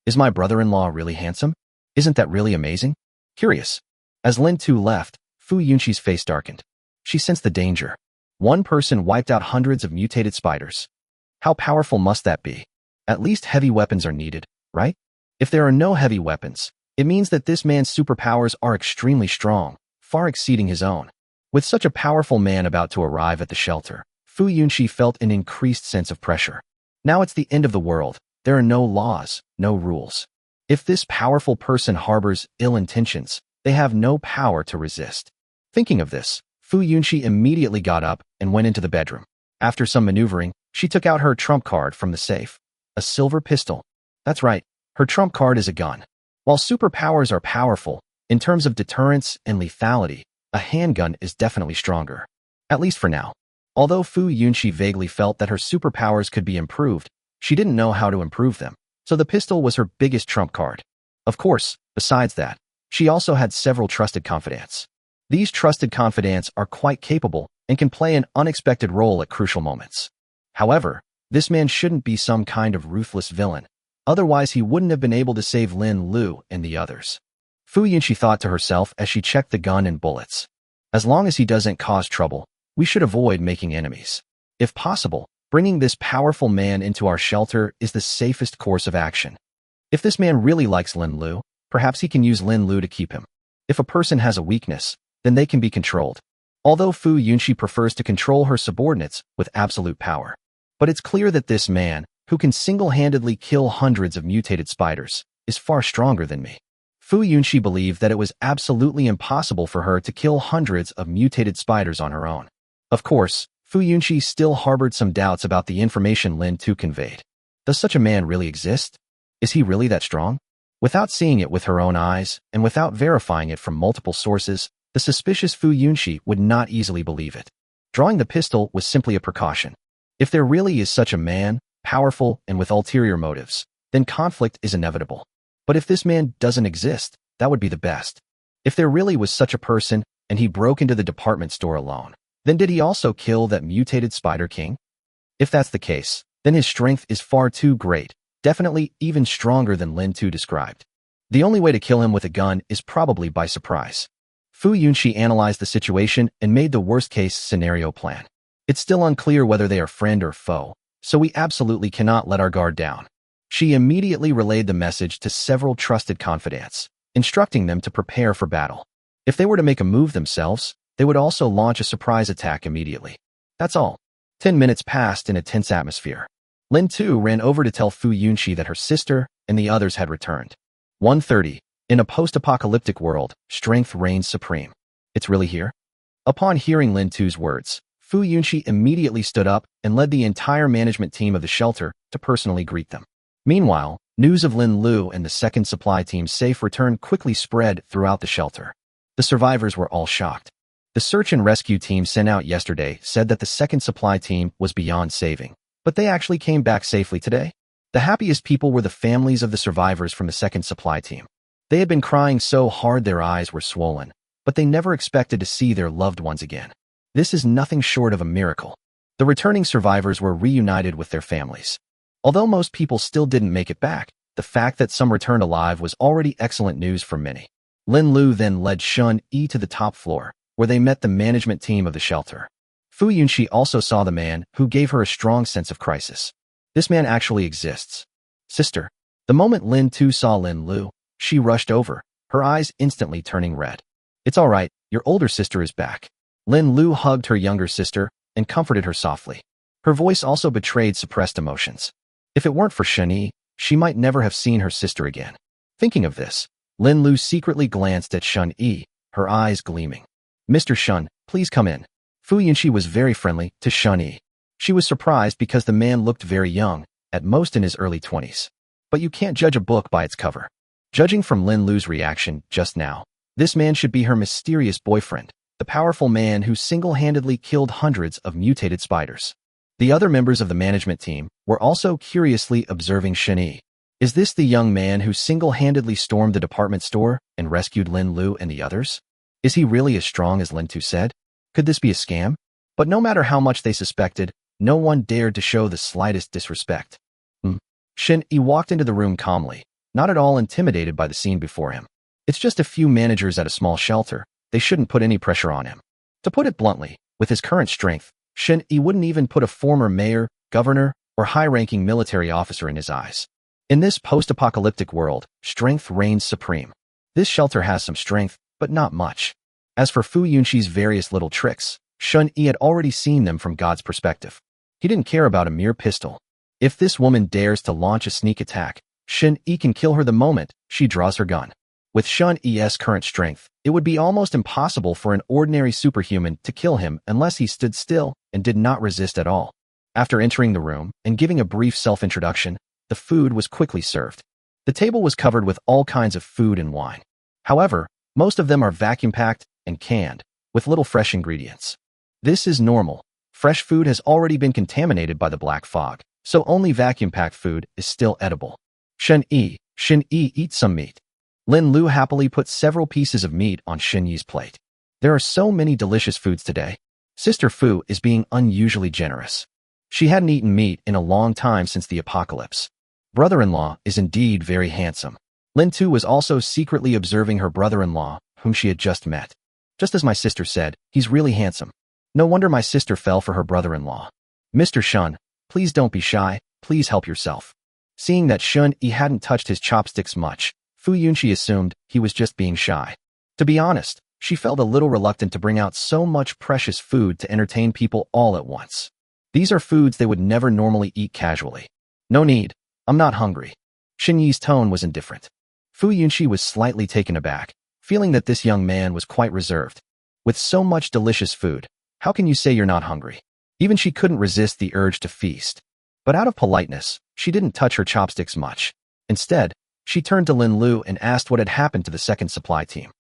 Is my brother-in-law really handsome? Isn't that really amazing? Curious. As Lin Tu left, Fu Yunqi's face darkened. She sensed the danger. One person wiped out hundreds of mutated spiders. How powerful must that be? At least heavy weapons are needed, right? If there are no heavy weapons, it means that this man's superpowers are extremely strong, far exceeding his own. With such a powerful man about to arrive at the shelter, Fu Yunqi felt an increased sense of pressure. Now it's the end of the world. There are no laws, no rules. If this powerful person harbors ill intentions, they have no power to resist. Thinking of this, Fu Yunqi immediately got up and went into the bedroom. After some maneuvering, she took out her trump card from the safe. A silver pistol. That's right, her trump card is a gun. While superpowers are powerful, in terms of deterrence and lethality, a handgun is definitely stronger. At least for now. Although Fu Yunqi vaguely felt that her superpowers could be improved, she didn't know how to improve them, so the pistol was her biggest trump card. Of course, besides that, she also had several trusted confidants. These trusted confidants are quite capable and can play an unexpected role at crucial moments. However, this man shouldn't be some kind of ruthless villain, otherwise he wouldn't have been able to save Lin Lu and the others. Fu Yunqi thought to herself as she checked the gun and bullets. As long as he doesn't cause trouble, we should avoid making enemies. If possible, bringing this powerful man into our shelter is the safest course of action. If this man really likes Lin Lu, perhaps he can use Lin Lu to keep him. If a person has a weakness, then they can be controlled. Although Fu Yunqi prefers to control her subordinates with absolute power. But it's clear that this man, who can single-handedly kill hundreds of mutated spiders, is far stronger than me. Fu Yunqi believed that it was absolutely impossible for her to kill hundreds of mutated spiders on her own. Of course, Fu Yunqi still harbored some doubts about the information Lin Tu conveyed. Does such a man really exist? Is he really that strong? Without seeing it with her own eyes, and without verifying it from multiple sources, the suspicious Fu Yunqi would not easily believe it. Drawing the pistol was simply a precaution. If there really is such a man, powerful and with ulterior motives, then conflict is inevitable. But if this man doesn't exist, that would be the best. If there really was such a person, and he broke into the department store alone, then did he also kill that mutated Spider King? If that's the case, then his strength is far too great, definitely even stronger than Lin Tu described. The only way to kill him with a gun is probably by surprise. Fu Yunqi analyzed the situation and made the worst-case scenario plan. It's still unclear whether they are friend or foe, so we absolutely cannot let our guard down. She immediately relayed the message to several trusted confidants, instructing them to prepare for battle. If they were to make a move themselves, they would also launch a surprise attack immediately. That's all. 10 minutes passed in a tense atmosphere. Lin Tu ran over to tell Fu Yunqi that her sister and the others had returned. 1:30. In a post-apocalyptic world, strength reigns supreme. It's really here? Upon hearing Lin Tu's words, Fu Yunqi immediately stood up and led the entire management team of the shelter to personally greet them. Meanwhile, news of Lin Lu and the second supply team's safe return quickly spread throughout the shelter. The survivors were all shocked. The search and rescue team sent out yesterday said that the second supply team was beyond saving, but they actually came back safely today. The happiest people were the families of the survivors from the second supply team. They had been crying so hard their eyes were swollen, but they never expected to see their loved ones again. This is nothing short of a miracle. The returning survivors were reunited with their families. Although most people still didn't make it back, the fact that some returned alive was already excellent news for many. Lin Lu then led Shun Yi to the top floor, where they met the management team of the shelter. Fu Yunqi also saw the man who gave her a strong sense of crisis. This man actually exists. Sister. The moment Lin Tu saw Lin Lu, she rushed over, her eyes instantly turning red. It's all right, your older sister is back. Lin Lu hugged her younger sister and comforted her softly. Her voice also betrayed suppressed emotions. If it weren't for Shun Yi, she might never have seen her sister again. Thinking of this, Lin Lu secretly glanced at Shun Yi, her eyes gleaming. Mr. Shun, please come in. Fu Yunqi was very friendly to Shun Yi. She was surprised because the man looked very young, at most in his early 20s. But you can't judge a book by its cover. Judging from Lin Lu's reaction just now, this man should be her mysterious boyfriend, the powerful man who single-handedly killed hundreds of mutated spiders. The other members of the management team were also curiously observing Shun Yi. Is this the young man who single-handedly stormed the department store and rescued Lin Lu and the others? Is he really as strong as Lin Tu said? Could this be a scam? But no matter how much they suspected, no one dared to show the slightest disrespect. Shun Yi walked into the room calmly, not at all intimidated by the scene before him. It's just a few managers at a small shelter. They shouldn't put any pressure on him. To put it bluntly, with his current strength, Shun Yi wouldn't even put a former mayor, governor, or high-ranking military officer in his eyes. In this post-apocalyptic world, strength reigns supreme. This shelter has some strength, but not much. As for Fu Yunqi's various little tricks, Shun Yi had already seen them from God's perspective. He didn't care about a mere pistol. If this woman dares to launch a sneak attack, Shun Yi can kill her the moment she draws her gun. With Shun Yi's current strength, it would be almost impossible for an ordinary superhuman to kill him unless he stood still and did not resist at all. After entering the room and giving a brief self-introduction, the food was quickly served. The table was covered with all kinds of food and wine. However, most of them are vacuum-packed and canned, with little fresh ingredients. This is normal. Fresh food has already been contaminated by the black fog, so only vacuum-packed food is still edible. Shen Yi eat some meat. Lin Lu happily put several pieces of meat on Shen Yi's plate. There are so many delicious foods today. Sister Fu is being unusually generous. She hadn't eaten meat in a long time since the apocalypse. Brother-in-law is indeed very handsome. Lin Tu was also secretly observing her brother-in-law, whom she had just met. Just as my sister said, he's really handsome. No wonder my sister fell for her brother-in-law. Mr. Shun, please don't be shy, please help yourself. Seeing that Shun Yi hadn't touched his chopsticks much, Fu Yunqi assumed he was just being shy. To be honest, she felt a little reluctant to bring out so much precious food to entertain people all at once. These are foods they would never normally eat casually. No need, I'm not hungry. Shen Yi's tone was indifferent. Fu Yunqi was slightly taken aback, feeling that this young man was quite reserved. With so much delicious food, how can you say you're not hungry? Even she couldn't resist the urge to feast. But out of politeness, she didn't touch her chopsticks much. Instead, she turned to Lin Lu and asked what had happened to the second supply team.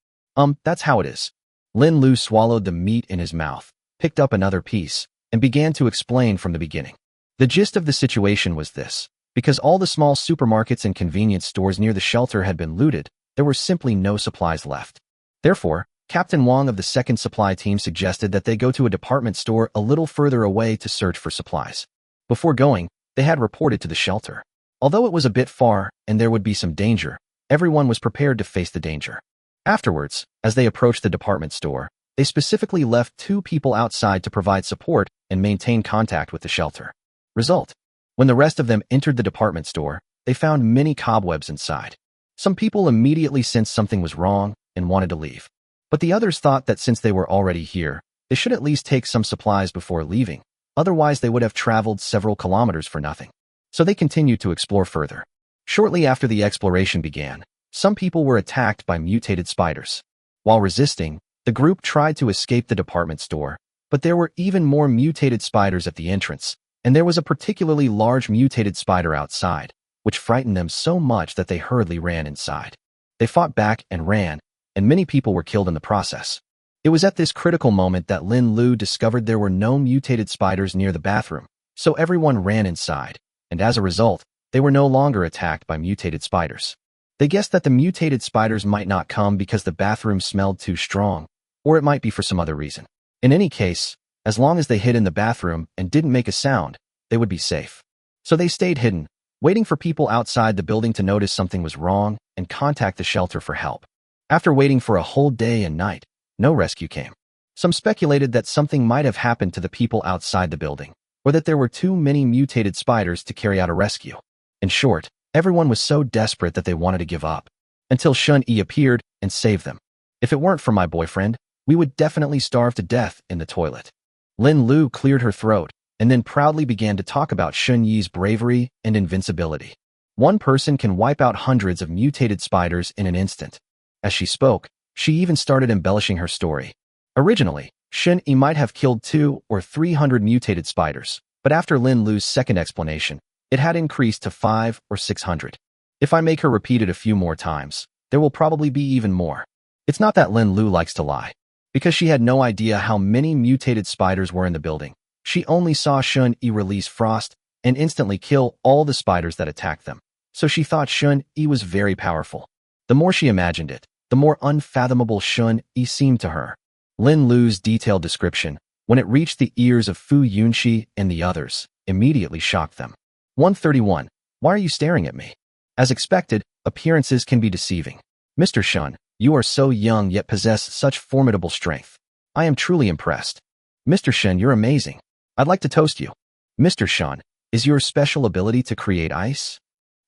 That's how it is. Lin Lu swallowed the meat in his mouth, picked up another piece, and began to explain from the beginning. The gist of the situation was this. Because all the small supermarkets and convenience stores near the shelter had been looted, there were simply no supplies left. Therefore, Captain Wang of the second supply team suggested that they go to a department store a little further away to search for supplies. Before going, they had reported to the shelter. Although it was a bit far and there would be some danger, everyone was prepared to face the danger. Afterwards, as they approached the department store, they specifically left 2 people outside to provide support and maintain contact with the shelter. Result: when the rest of them entered the department store, they found many cobwebs inside. Some people immediately sensed something was wrong and wanted to leave. But the others thought that since they were already here, they should at least take some supplies before leaving, otherwise they would have traveled several kilometers for nothing. So they continued to explore further. Shortly after the exploration began, some people were attacked by mutated spiders. While resisting, the group tried to escape the department store, but there were even more mutated spiders at the entrance, and there was a particularly large mutated spider outside, which frightened them so much that they hurriedly ran inside. They fought back and ran, and many people were killed in the process. It was at this critical moment that Lin Lu discovered there were no mutated spiders near the bathroom, so everyone ran inside, and as a result, they were no longer attacked by mutated spiders. They guessed that the mutated spiders might not come because the bathroom smelled too strong, or it might be for some other reason. In any case, as long as they hid in the bathroom and didn't make a sound, they would be safe. So they stayed hidden, waiting for people outside the building to notice something was wrong and contact the shelter for help. After waiting for a whole day and night, no rescue came. Some speculated that something might have happened to the people outside the building, or that there were too many mutated spiders to carry out a rescue. In short, everyone was so desperate that they wanted to give up, until Shun Yi appeared and saved them. If it weren't for my boyfriend, we would definitely starve to death in the toilet. Lin Lu cleared her throat, and then proudly began to talk about Shun Yi's bravery and invincibility. One person can wipe out hundreds of mutated spiders in an instant. As she spoke, she even started embellishing her story. Originally, Shun Yi might have killed 200 or 300 mutated spiders, but after Lin Lu's second explanation, it had increased to 500 or 600. If I make her repeat it a few more times, there will probably be even more. It's not that Lin Lu likes to lie. Because she had no idea how many mutated spiders were in the building, she only saw Shun Yi release frost and instantly kill all the spiders that attacked them. So she thought Shun Yi was very powerful. The more she imagined it, the more unfathomable Shun Yi seemed to her. Lin Lu's detailed description, when it reached the ears of Fu Yunqi and the others, immediately shocked them. 131. Why are you staring at me? As expected, appearances can be deceiving. Mr. Shun, you are so young yet possess such formidable strength. I am truly impressed. Mr. Shun, you're amazing. I'd like to toast you. Mr. Shun, is your special ability to create ice?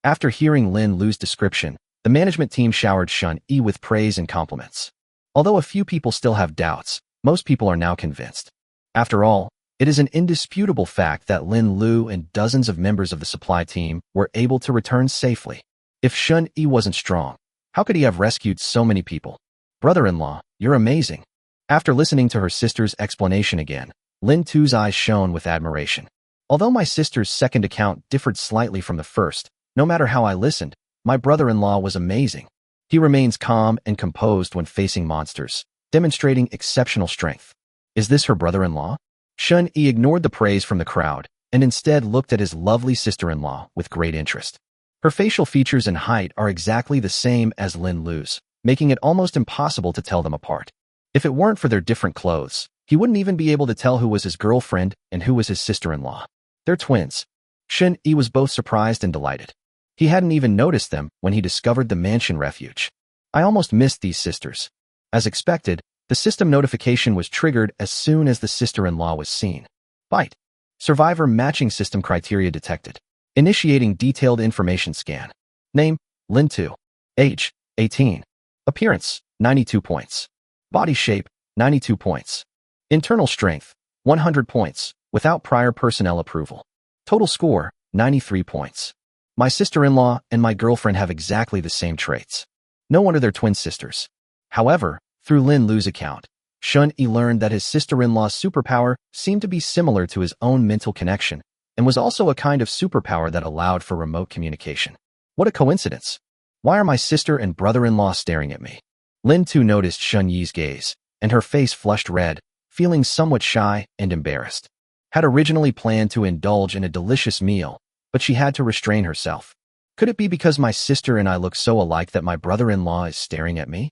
After hearing Lin Lu's description, the management team showered Shun Yi with praise and compliments. Although a few people still have doubts, most people are now convinced. After all, it is an indisputable fact that Lin Lu and dozens of members of the supply team were able to return safely. If Shun Yi wasn't strong, How could he have rescued so many people? Brother-in-law, you're amazing. After listening to her sister's explanation again, Lin Tu's eyes shone with admiration. Although my sister's second account differed slightly from the first, no matter how I listened, my brother-in-law was amazing. He remains calm and composed when facing monsters, demonstrating exceptional strength. Is this her brother-in-law? Shun-yi ignored the praise from the crowd and instead looked at his lovely sister-in-law with great interest. Her facial features and height are exactly the same as Lin Lu's, making it almost impossible to tell them apart. If it weren't for their different clothes, he wouldn't even be able to tell who was his girlfriend and who was his sister-in-law. They're twins. Shun-yi was both surprised and delighted. He hadn't even noticed them when he discovered the mansion refuge. I almost missed these sisters. As expected, the system notification was triggered as soon as the sister-in-law was seen. Byte. Survivor matching system criteria detected. Initiating detailed information scan. Name, Lin Tu. Age, 18. Appearance, 92 points. Body shape, 92 points. Internal strength, 100 points, without prior personnel approval. Total score, 93 points. My sister-in-law and my girlfriend have exactly the same traits. No wonder they're twin sisters. However, through Lin Lu's account, Shun-yi learned that his sister-in-law's superpower seemed to be similar to his own mental connection and was also a kind of superpower that allowed for remote communication. What a coincidence. Why are my sister and brother-in-law staring at me? Lin Tu noticed Shun-yi's gaze, and her face flushed red, feeling somewhat shy and embarrassed. Had originally planned to indulge in a delicious meal, but she had to restrain herself. Could it be because my sister and I look so alike that my brother-in-law is staring at me?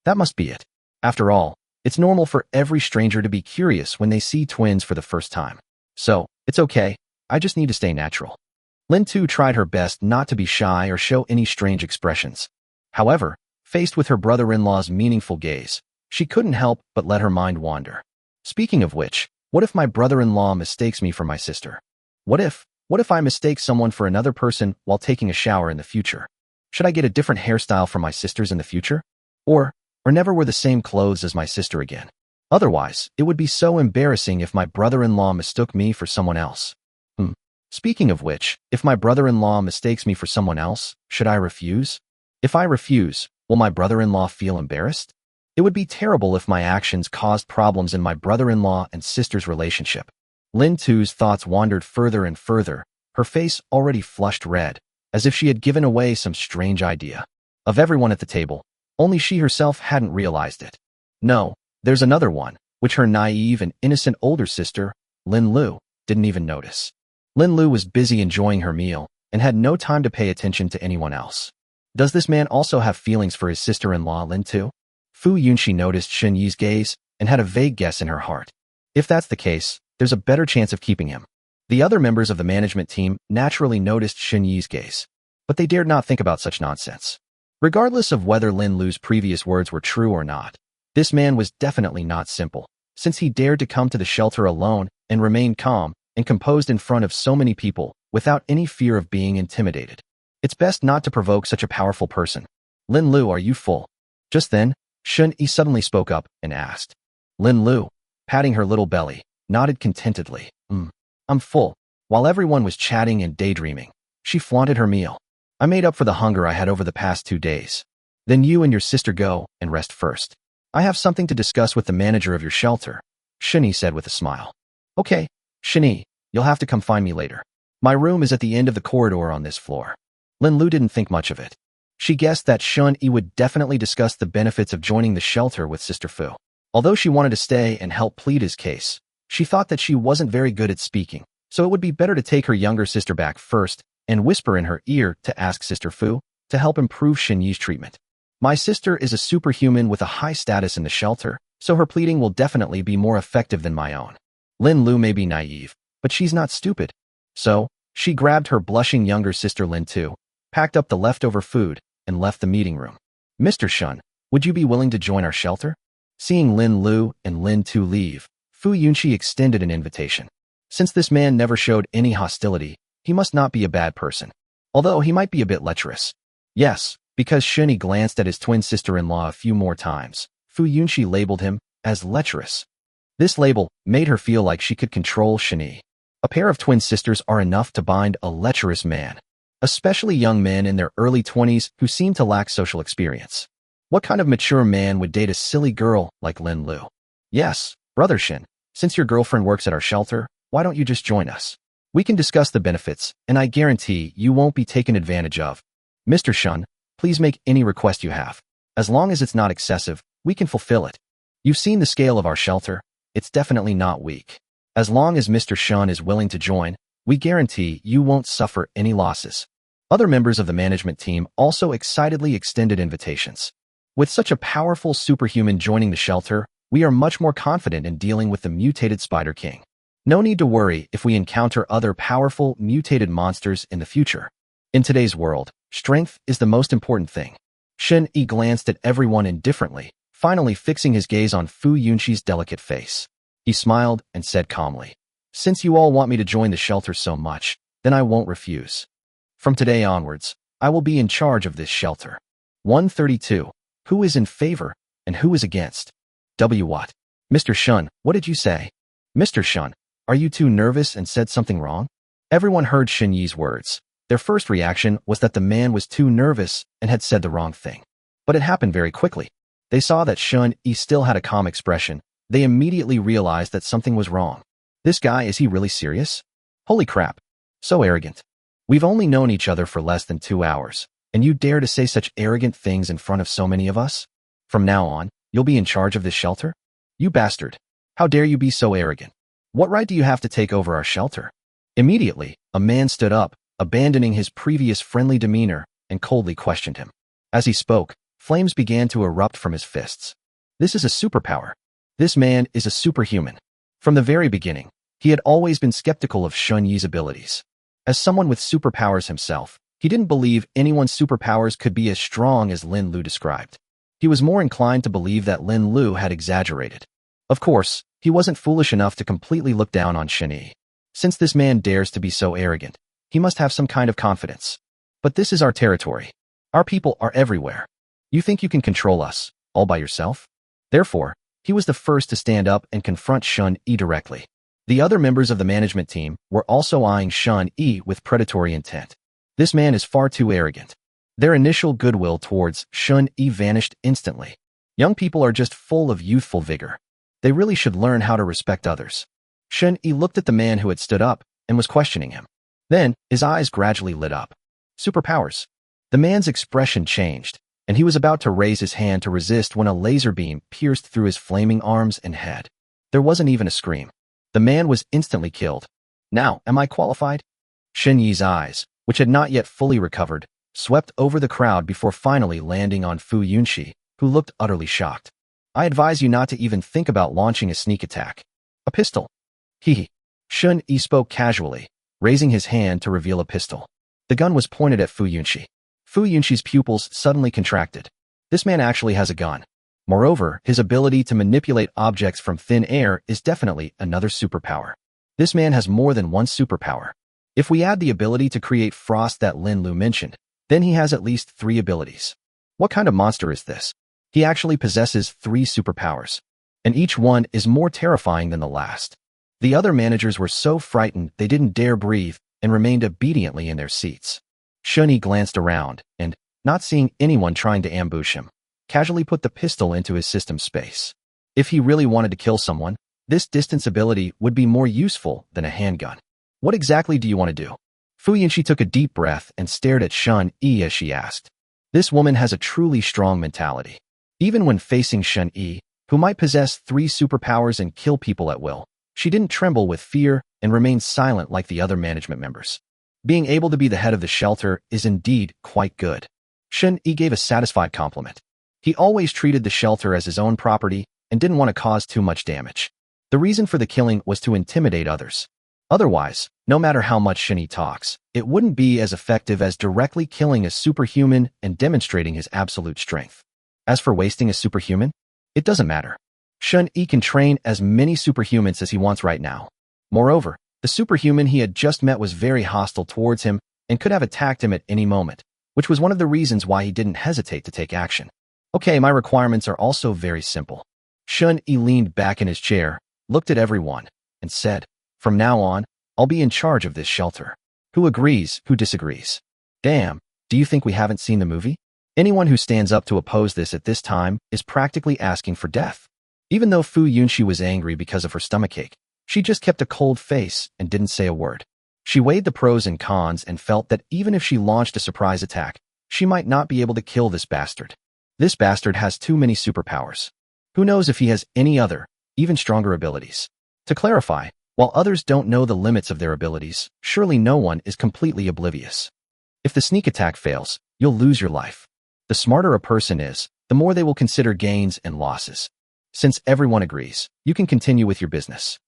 That must be it. After all, it's normal for every stranger to be curious when they see twins for the first time. So, it's okay, I just need to stay natural. Lin Tu tried her best not to be shy or show any strange expressions. However, faced with her brother-in-law's meaningful gaze, she couldn't help but let her mind wander. Speaking of which, what if my brother-in-law mistakes me for my sister? What if I mistake someone for another person while taking a shower in the future? Should I get a different hairstyle for my sisters in the future? Or never wear the same clothes as my sister again? Otherwise, it would be so embarrassing if my brother-in-law mistook me for someone else. Speaking of which, if my brother-in-law mistakes me for someone else, should I refuse? If I refuse, will my brother-in-law feel embarrassed? It would be terrible if my actions caused problems in my brother-in-law and sister's relationship. Lin Tu's thoughts wandered further and further, her face already flushed red, as if she had given away some strange idea. Of everyone at the table, only she herself hadn't realized it. No, there's another one, which her naive and innocent older sister, Lin Lu, didn't even notice. Lin Lu was busy enjoying her meal and had no time to pay attention to anyone else. Does this man also have feelings for his sister-in-law, Lin Tu? Fu Yunxi noticed Shun-yi's gaze and had a vague guess in her heart. If that's the case, there's a better chance of keeping him. The other members of the management team naturally noticed Shun-yi's gaze, but they dared not think about such nonsense. Regardless of whether Lin Lu's previous words were true or not, this man was definitely not simple, since he dared to come to the shelter alone and remain calm and composed in front of so many people without any fear of being intimidated. It's best not to provoke such a powerful person. Lin Lu, are you full? Just then, Shun-yi suddenly spoke up and asked. Lin Lu, patting her little belly, nodded contentedly. I'm full. While everyone was chatting and daydreaming, she flaunted her meal. I made up for the hunger I had over the past 2 days. Then you and your sister go and rest first. I have something to discuss with the manager of your shelter, Shun-yi said with a smile. Okay, Shun-yi, you'll have to come find me later. My room is at the end of the corridor on this floor. Lin Lu didn't think much of it. She guessed that Shun-yi would definitely discuss the benefits of joining the shelter with Sister Fu. Although she wanted to stay and help plead his case, she thought that she wasn't very good at speaking, so it would be better to take her younger sister back first and whisper in her ear to ask Sister Fu to help improve Shun-yi's treatment. My sister is a superhuman with a high status in the shelter, so her pleading will definitely be more effective than my own. Lin Lu may be naive, but she's not stupid. So, she grabbed her blushing younger sister Lin Tu, packed up the leftover food, and left the meeting room. Mr. Shun, would you be willing to join our shelter? Seeing Lin Lu and Lin Tu leave, Fu Yunxi extended an invitation. Since this man never showed any hostility, he must not be a bad person. Although he might be a bit lecherous. Yes, because Shun-yi glanced at his twin sister-in-law a few more times, Fu Yunxi labeled him as lecherous. This label made her feel like she could control Shun-yi. A pair of twin sisters are enough to bind a lecherous man. especially young men in their early 20s who seem to lack social experience. What kind of mature man would date a silly girl like Lin Lu? Yes, Brother Shin, since your girlfriend works at our shelter, why don't you just join us? We can discuss the benefits, and I guarantee you won't be taken advantage of. Mr. Shun, please make any request you have. As long as it's not excessive, we can fulfill it. You've seen the scale of our shelter. It's definitely not weak. As long as Mr. Shun is willing to join, we guarantee you won't suffer any losses. Other members of the management team also excitedly extended invitations. With such a powerful superhuman joining the shelter, we are much more confident in dealing with the mutated Spider King. No need to worry if we encounter other powerful, mutated monsters in the future. In today's world, strength is the most important thing. Shen Yi glanced at everyone indifferently, finally fixing his gaze on Fu Yunqi's delicate face. He smiled and said calmly, "Since you all want me to join the shelter so much, then I won't refuse. From today onwards, I will be in charge of this shelter." 132. Who is in favor and who is against? What? Mr. Shun, what did you say? Mr. Shun, are you too nervous and said something wrong? Everyone heard Shen Yi's words. Their first reaction was that the man was too nervous and had said the wrong thing. But it happened very quickly. They saw that Shen Yi still had a calm expression. They immediately realized that something was wrong. This guy, is he really serious? Holy crap. So arrogant. We've only known each other for less than 2 hours, and you dare to say such arrogant things in front of so many of us? From now on, you'll be in charge of this shelter? You bastard. How dare you be so arrogant? What right do you have to take over our shelter? Immediately, a man stood up, abandoning his previous friendly demeanor, and coldly questioned him. As he spoke, flames began to erupt from his fists. This is a superpower. This man is a superhuman. From the very beginning, he had always been skeptical of Shun Yi's abilities. As someone with superpowers himself, he didn't believe anyone's superpowers could be as strong as Lin Lu described. He was more inclined to believe that Lin Lu had exaggerated. Of course, he wasn't foolish enough to completely look down on Shen Yi. Since this man dares to be so arrogant, he must have some kind of confidence. But this is our territory. Our people are everywhere. You think you can control us, all by yourself? Therefore, he was the first to stand up and confront Shun Yi directly. The other members of the management team were also eyeing Shun Yi with predatory intent. This man is far too arrogant. Their initial goodwill towards Shun Yi vanished instantly. Young people are just full of youthful vigor. They really should learn how to respect others. Shun Yi looked at the man who had stood up and was questioning him. Then, his eyes gradually lit up. Superpowers. The man's expression changed, and he was about to raise his hand to resist when a laser beam pierced through his flaming arms and head. There wasn't even a scream. The man was instantly killed. Now, am I qualified? Shen Yi's eyes, which had not yet fully recovered, swept over the crowd before finally landing on Fu Yunqi, who looked utterly shocked. I advise you not to even think about launching a sneak attack. A pistol. Hee. Shun Yi spoke casually, raising his hand to reveal a pistol. The gun was pointed at Fu Yunqi. Fu Yunqi's pupils suddenly contracted. This man actually has a gun. Moreover, his ability to manipulate objects from thin air is definitely another superpower. This man has more than one superpower. If we add the ability to create frost that Lin Lu mentioned, then he has at least 3 abilities. What kind of monster is this? He actually possesses 3 superpowers, and each one is more terrifying than the last. The other managers were so frightened they didn't dare breathe and remained obediently in their seats. Shun Yi glanced around and, not seeing anyone trying to ambush him, casually put the pistol into his system space. If he really wanted to kill someone, this distance ability would be more useful than a handgun. What exactly do you want to do? Fu Yunqi took a deep breath and stared at Shun Yi as she asked. This woman has a truly strong mentality. Even when facing Shun Yi, who might possess 3 superpowers and kill people at will, she didn't tremble with fear and remained silent like the other management members. Being able to be the head of the shelter is indeed quite good. Shun Yi gave a satisfied compliment. He always treated the shelter as his own property and didn't want to cause too much damage. The reason for the killing was to intimidate others. Otherwise, no matter how much Shen Yi talks, it wouldn't be as effective as directly killing a superhuman and demonstrating his absolute strength. As for wasting a superhuman, it doesn't matter. Shun Yi can train as many superhumans as he wants right now. Moreover, the superhuman he had just met was very hostile towards him and could have attacked him at any moment, which was one of the reasons why he didn't hesitate to take action. Okay, my requirements are also very simple. Shun Yi leaned back in his chair, looked at everyone, and said, "From now on, I'll be in charge of this shelter. Who agrees, who disagrees?" Damn, do you think we haven't seen the movie? Anyone who stands up to oppose this at this time is practically asking for death. Even though Fu Yunxi was angry because of her stomachache, she just kept a cold face and didn't say a word. She weighed the pros and cons and felt that even if she launched a surprise attack, she might not be able to kill this bastard. This bastard has too many superpowers. Who knows if he has any other, even stronger abilities? To clarify, while others don't know the limits of their abilities, surely no one is completely oblivious. If the sneak attack fails, you'll lose your life. The smarter a person is, the more they will consider gains and losses. Since everyone agrees, you can continue with your business.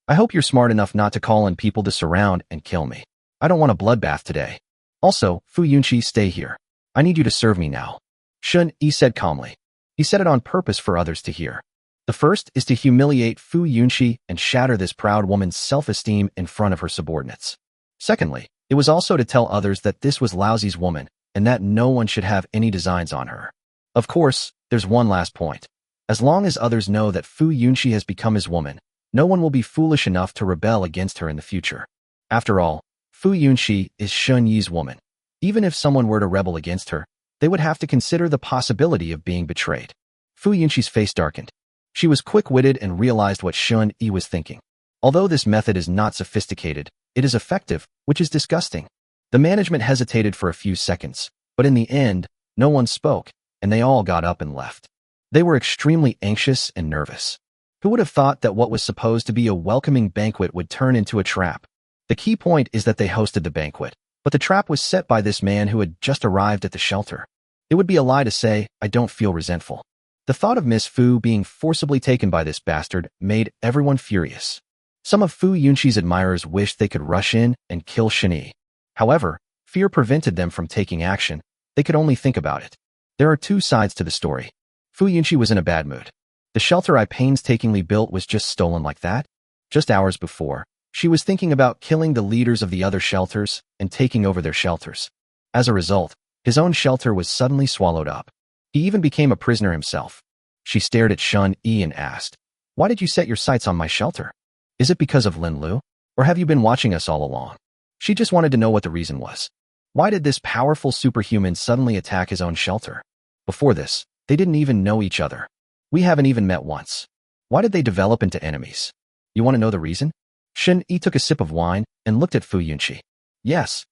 I hope you're smart enough not to call on people to surround and kill me. I don't want a bloodbath today. Also, Fu Yunxi, stay here. I need you to serve me now. Shun Yi said calmly. He said it on purpose for others to hear. The first is to humiliate Fu Yunxi and shatter this proud woman's self-esteem in front of her subordinates. Secondly, it was also to tell others that this was Laozi's woman and that no one should have any designs on her. Of course, there's one last point. As long as others know that Fu Yunxi has become his woman, no one will be foolish enough to rebel against her in the future. After all, Fu Yunxi is Shun Yi's woman. Even if someone were to rebel against her, they would have to consider the possibility of being betrayed. Fu Yunxi's face darkened. She was quick-witted and realized what Shun Yi was thinking. Although this method is not sophisticated, it is effective, which is disgusting. The management hesitated for a few seconds, but in the end, no one spoke, and they all got up and left. They were extremely anxious and nervous. Who would have thought that what was supposed to be a welcoming banquet would turn into a trap? The key point is that they hosted the banquet, but the trap was set by this man who had just arrived at the shelter. It would be a lie to say, I don't feel resentful. The thought of Miss Fu being forcibly taken by this bastard made everyone furious. Some of Fu Yunxi's admirers wished they could rush in and kill Shun Yi. However, fear prevented them from taking action. They could only think about it. There are two sides to the story. Fu Yunxi was in a bad mood. The shelter I painstakingly built was just stolen like that. Just hours before, she was thinking about killing the leaders of the other shelters and taking over their shelters. As a result, his own shelter was suddenly swallowed up. He even became a prisoner himself. She stared at Shun Yi and asked, "Why did you set your sights on my shelter? Is it because of Lin Lu? Or have you been watching us all along?" She just wanted to know what the reason was. Why did this powerful superhuman suddenly attack his own shelter? Before this, they didn't even know each other. We haven't even met once. Why did they develop into enemies? You want to know the reason? Shun Yi took a sip of wine and looked at Fu Yunxi. Yes.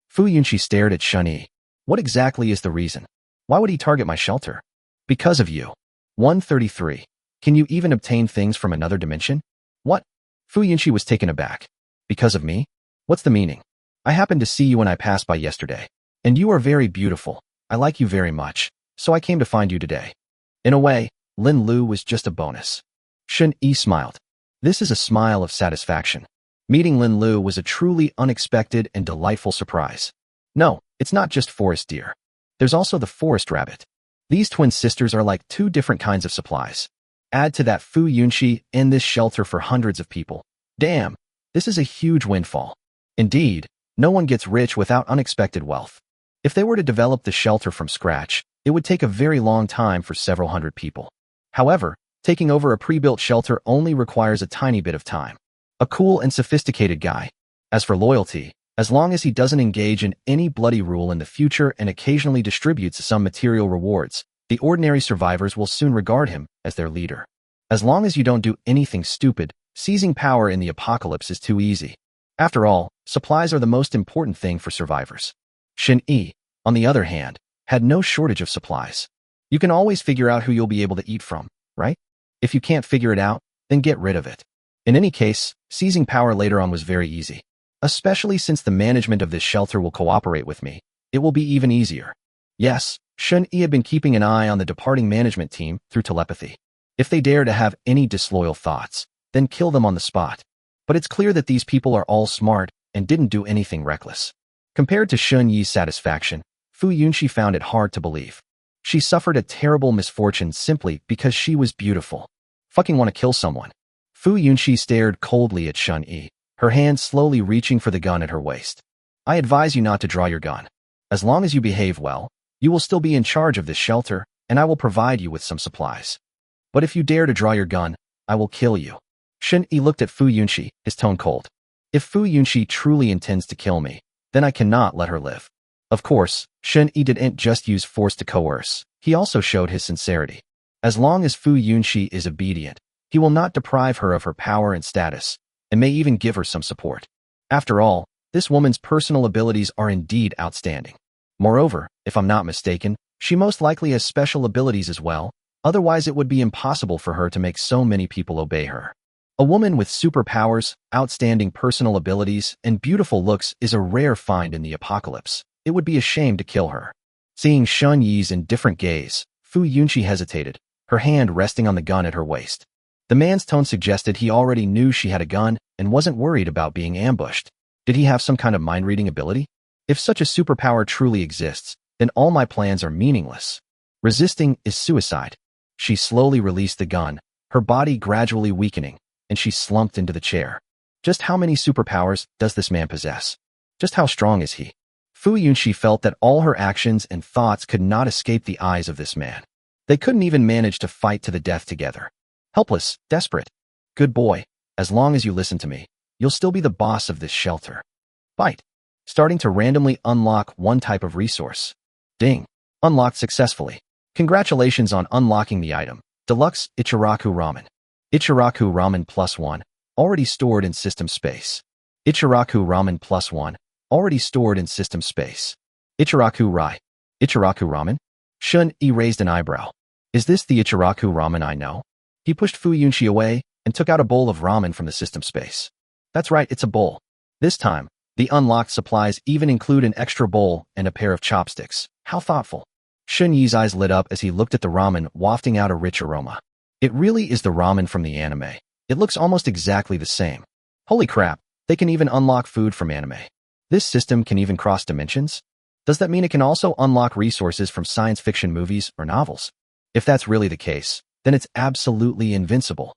Fu Yunxi stared at Shun Yi. What exactly is the reason? Why would he target my shelter? Because of you. 133. Can you even obtain things from another dimension? What? Fu Yunxi was taken aback. Because of me? What's the meaning? I happened to see you when I passed by yesterday. And you are very beautiful. I like you very much. So I came to find you today. In a way, Lin Lu was just a bonus. Shun Yi smiled. This is a smile of satisfaction. Meeting Lin Lu was a truly unexpected and delightful surprise. No, it's not just forest deer. There's also the forest rabbit. These twin sisters are like two different kinds of supplies. Add to that Fu Yunxi and this shelter for hundreds of people. Damn, this is a huge windfall. Indeed, no one gets rich without unexpected wealth. If they were to develop the shelter from scratch, it would take a very long time for several hundred people. However, taking over a pre-built shelter only requires a tiny bit of time. A cool and sophisticated guy. As for loyalty, as long as he doesn't engage in any bloody rule in the future and occasionally distributes some material rewards, the ordinary survivors will soon regard him as their leader. As long as you don't do anything stupid, seizing power in the apocalypse is too easy. After all, supplies are the most important thing for survivors. Shun Yi, on the other hand, had no shortage of supplies. You can always figure out who you'll be able to eat from, right? If you can't figure it out, then get rid of it. In any case, seizing power later on was very easy. Especially since the management of this shelter will cooperate with me, it will be even easier. Yes, Shun Yi had been keeping an eye on the departing management team through telepathy. If they dare to have any disloyal thoughts, then kill them on the spot. But it's clear that these people are all smart and didn't do anything reckless. Compared to Shun Yi's satisfaction, Fu Yunxi found it hard to believe. She suffered a terrible misfortune simply because she was beautiful. Fucking want to kill someone. Fu Yunxi stared coldly at Shun Yi, her hand slowly reaching for the gun at her waist. I advise you not to draw your gun. As long as you behave well, you will still be in charge of this shelter, and I will provide you with some supplies. But if you dare to draw your gun, I will kill you. Shun Yi looked at Fu Yunxi, his tone cold. If Fu Yunxi truly intends to kill me, then I cannot let her live. Of course, Shun Yi didn't just use force to coerce. He also showed his sincerity. As long as Fu Yunxi is obedient, he will not deprive her of her power and status, and may even give her some support. After all, this woman's personal abilities are indeed outstanding. Moreover, if I'm not mistaken, she most likely has special abilities as well, otherwise it would be impossible for her to make so many people obey her. A woman with superpowers, outstanding personal abilities, and beautiful looks is a rare find in the apocalypse. It would be a shame to kill her. Seeing Shun Yi's indifferent gaze, Fu Yunxi hesitated, her hand resting on the gun at her waist. The man's tone suggested he already knew she had a gun and wasn't worried about being ambushed. Did he have some kind of mind-reading ability? If such a superpower truly exists, then all my plans are meaningless. Resisting is suicide. She slowly released the gun, her body gradually weakening, and she slumped into the chair. Just how many superpowers does this man possess? Just how strong is he? Fu Yunxi felt that all her actions and thoughts could not escape the eyes of this man. They couldn't even manage to fight to the death together. Helpless, desperate. Good boy, as long as you listen to me, you'll still be the boss of this shelter. Fight. Starting to randomly unlock one type of resource. Ding. Unlocked successfully. Congratulations on unlocking the item. Deluxe Ichiraku Ramen. Ichiraku Ramen +1, already stored in system space. Ichiraku Ramen +1, already stored in system space. Ichiraku Rai. Ichiraku Ramen? Shun Yi raised an eyebrow. Is this the Ichiraku Ramen I know? He pushed Fu Yunxi away and took out a bowl of ramen from the system space. That's right, it's a bowl. This time, the unlocked supplies even include an extra bowl and a pair of chopsticks. How thoughtful. Shun Yi's eyes lit up as he looked at the ramen wafting out a rich aroma. It really is the ramen from the anime. It looks almost exactly the same. Holy crap, they can even unlock food from anime. This system can even cross dimensions? Does that mean it can also unlock resources from science fiction movies or novels? If that's really the case, then it's absolutely invincible.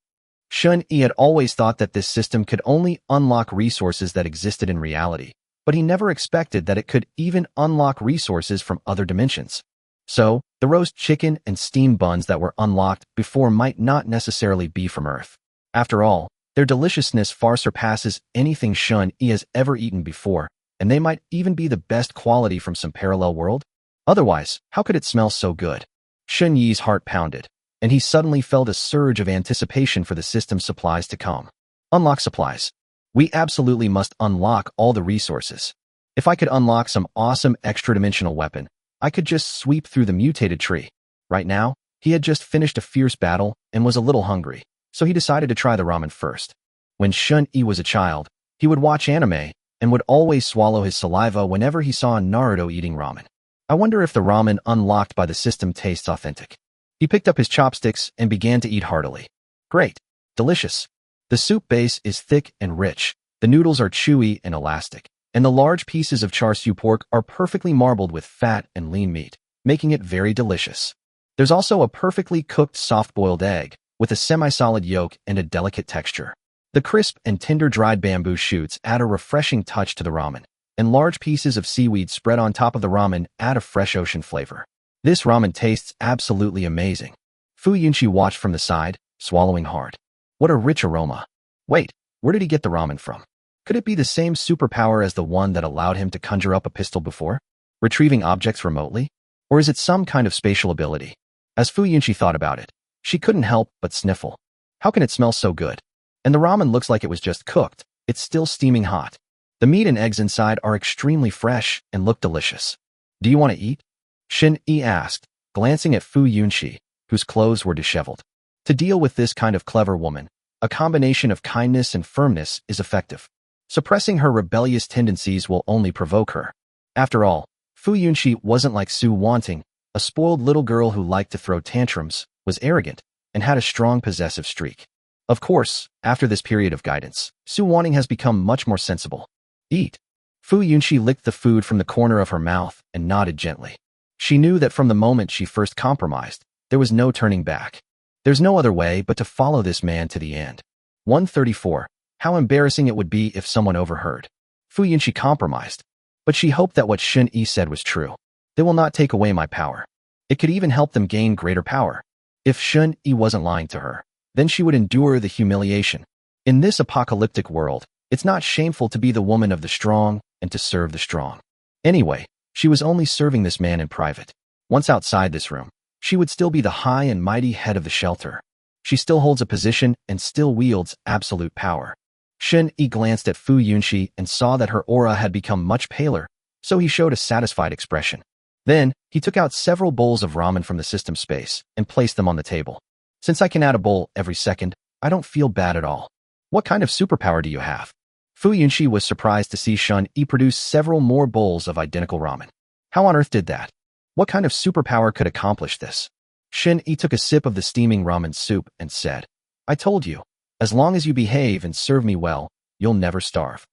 Shun Yi had always thought that this system could only unlock resources that existed in reality, but he never expected that it could even unlock resources from other dimensions. So, the roast chicken and steamed buns that were unlocked before might not necessarily be from Earth. After all, their deliciousness far surpasses anything Shun Yi has ever eaten before, and they might even be the best quality from some parallel world. Otherwise, how could it smell so good? Shun Yi's heart pounded, and he suddenly felt a surge of anticipation for the system's supplies to come. Unlock supplies. We absolutely must unlock all the resources. If I could unlock some awesome extra-dimensional weapon, I could just sweep through the mutated tree. Right now, he had just finished a fierce battle and was a little hungry, so he decided to try the ramen first. When Shun Yi was a child, he would watch anime and would always swallow his saliva whenever he saw Naruto eating ramen. I wonder if the ramen unlocked by the system tastes authentic. He picked up his chopsticks and began to eat heartily. Great. Delicious. The soup base is thick and rich, the noodles are chewy and elastic, and the large pieces of char siu pork are perfectly marbled with fat and lean meat, making it very delicious. There's also a perfectly cooked soft-boiled egg, with a semi-solid yolk and a delicate texture. The crisp and tender dried bamboo shoots add a refreshing touch to the ramen, and large pieces of seaweed spread on top of the ramen add a fresh ocean flavor. This ramen tastes absolutely amazing. Fu Yunxi watched from the side, swallowing hard. What a rich aroma. Wait, where did he get the ramen from? Could it be the same superpower as the one that allowed him to conjure up a pistol before? Retrieving objects remotely? Or is it some kind of spatial ability? As Fu Yunxi thought about it, she couldn't help but sniffle. How can it smell so good? And the ramen looks like it was just cooked. It's still steaming hot. The meat and eggs inside are extremely fresh and look delicious. Do you want to eat? Shun Yi asked, glancing at Fu Yunxi, whose clothes were disheveled. To deal with this kind of clever woman, a combination of kindness and firmness is effective. Suppressing her rebellious tendencies will only provoke her. After all, Fu Yunxi wasn't like Su Wanting, a spoiled little girl who liked to throw tantrums, was arrogant, and had a strong possessive streak. Of course, after this period of guidance, Su Wanting has become much more sensible. Eat. Fu Yunxi licked the food from the corner of her mouth and nodded gently. She knew that from the moment she first compromised, there was no turning back. There's no other way but to follow this man to the end. 134. How embarrassing it would be if someone overheard. Fu Yunxi compromised, but she hoped that what Shun Yi said was true. They will not take away my power. It could even help them gain greater power. If Shun Yi wasn't lying to her, then she would endure the humiliation. In this apocalyptic world, it's not shameful to be the woman of the strong and to serve the strong. Anyway, She was only serving this man in private. Once outside this room, she would still be the high and mighty head of the shelter. She still holds a position and still wields absolute power. Shen Yi glanced at Fu Yunxi and saw that her aura had become much paler, so he showed a satisfied expression. Then, he took out several bowls of ramen from the system space and placed them on the table. Since I can add a bowl every second, I don't feel bad at all. What kind of superpower do you have? Fu Yunxi was surprised to see Shen Yi produce several more bowls of identical ramen. How on earth did that? What kind of superpower could accomplish this? Shen Yi took a sip of the steaming ramen soup and said, I told you, as long as you behave and serve me well, you'll never starve.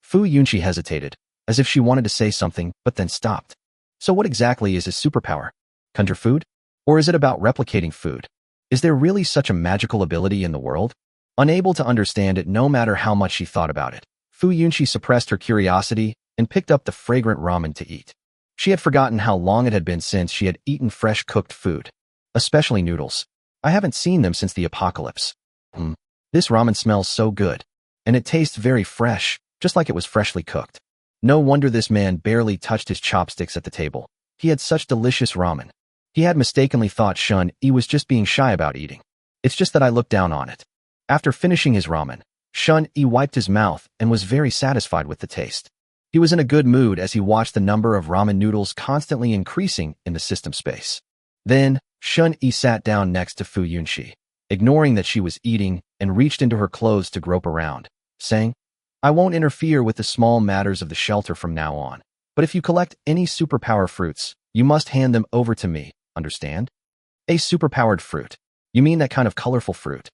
Fu Yunxi hesitated, as if she wanted to say something but then stopped. So what exactly is his superpower? Conjure food? Or is it about replicating food? Is there really such a magical ability in the world? Unable to understand it no matter how much she thought about it, Fu Yunxi suppressed her curiosity and picked up the fragrant ramen to eat. She had forgotten how long it had been since she had eaten fresh cooked food. Especially noodles. I haven't seen them since the apocalypse. This ramen smells so good. And it tastes very fresh, just like it was freshly cooked. No wonder this man barely touched his chopsticks at the table. He had such delicious ramen. He had mistakenly thought Shen Yi was just being shy about eating. It's just that I looked down on it. After finishing his ramen, Shen Yi wiped his mouth and was very satisfied with the taste. He was in a good mood as he watched the number of ramen noodles constantly increasing in the system space. Then, Shen Yi sat down next to Fu Yunxi, ignoring that she was eating, and reached into her clothes to grope around, saying, I won't interfere with the small matters of the shelter from now on, but if you collect any superpower fruits, you must hand them over to me, understand? A superpowered fruit. You mean that kind of colorful fruit?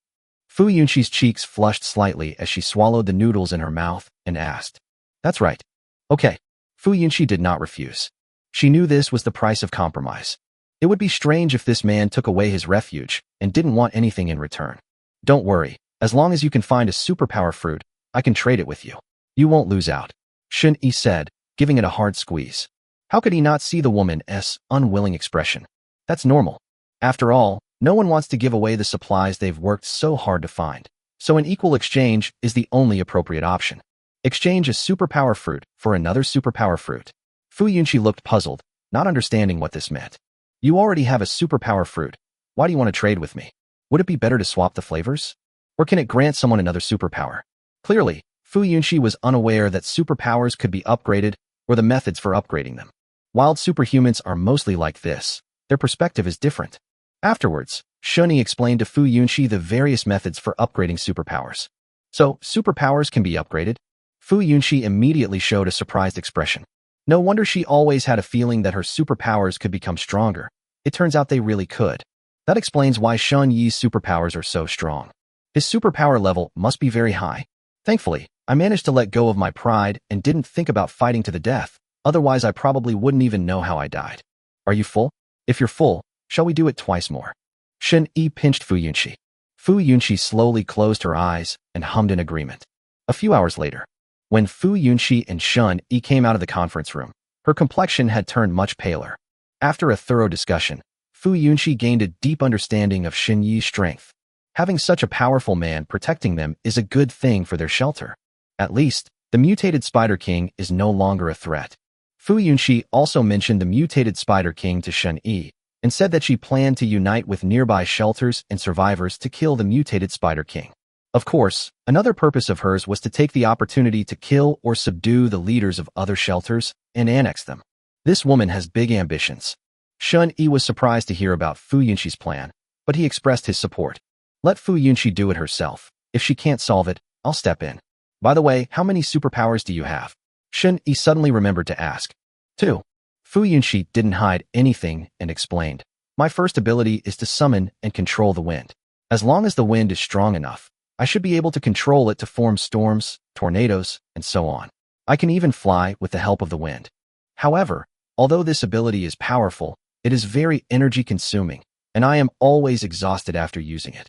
Fu Yunxi's cheeks flushed slightly as she swallowed the noodles in her mouth and asked, That's right. Okay. Fu Yunxi did not refuse. She knew this was the price of compromise. It would be strange if this man took away his refuge and didn't want anything in return. Don't worry, as long as you can find a superpower fruit, I can trade it with you. You won't lose out, Shen Yi said, giving it a hard squeeze. How could he not see the woman's unwilling expression? That's normal. After all, no one wants to give away the supplies they've worked so hard to find, so an equal exchange is the only appropriate option. Exchange a superpower fruit for another superpower fruit. Fu Yunxi looked puzzled, not understanding what this meant. You already have a superpower fruit. Why do you want to trade with me? Would it be better to swap the flavors? Or can it grant someone another superpower? Clearly, Fu Yunxi was unaware that superpowers could be upgraded or the methods for upgrading them. Wild superhumans are mostly like this. Their perspective is different. Afterwards, Shen Yi explained to Fu Yunxi the various methods for upgrading superpowers. So, superpowers can be upgraded? Fu Yunxi immediately showed a surprised expression. No wonder she always had a feeling that her superpowers could become stronger. It turns out they really could. That explains why Shen Yi's superpowers are so strong. His superpower level must be very high. Thankfully, I managed to let go of my pride and didn't think about fighting to the death, otherwise I probably wouldn't even know how I died. Are you full? If you're full, shall we do it twice more? Shen Yi pinched Fu Yunxi. Fu Yunxi slowly closed her eyes and hummed in agreement. A few hours later, when Fu Yunxi and Shen Yi came out of the conference room, her complexion had turned much paler. After a thorough discussion, Fu Yunxi gained a deep understanding of Shen Yi's strength. Having such a powerful man protecting them is a good thing for their shelter. At least, the mutated Spider King is no longer a threat. Fu Yunxi also mentioned the mutated Spider King to Shen Yi, and said that she planned to unite with nearby shelters and survivors to kill the mutated Spider King. Of course, another purpose of hers was to take the opportunity to kill or subdue the leaders of other shelters and annex them. This woman has big ambitions. Shen Yi was surprised to hear about Fu Yunxi's plan, but he expressed his support. Let Fu Yunxi do it herself. If she can't solve it, I'll step in. By the way, how many superpowers do you have? Shen Yi suddenly remembered to ask. 2. Fu Yunxi didn't hide anything and explained. My first ability is to summon and control the wind. As long as the wind is strong enough, I should be able to control it to form storms, tornadoes, and so on. I can even fly with the help of the wind. However, although this ability is powerful, it is very energy-consuming, and I am always exhausted after using it.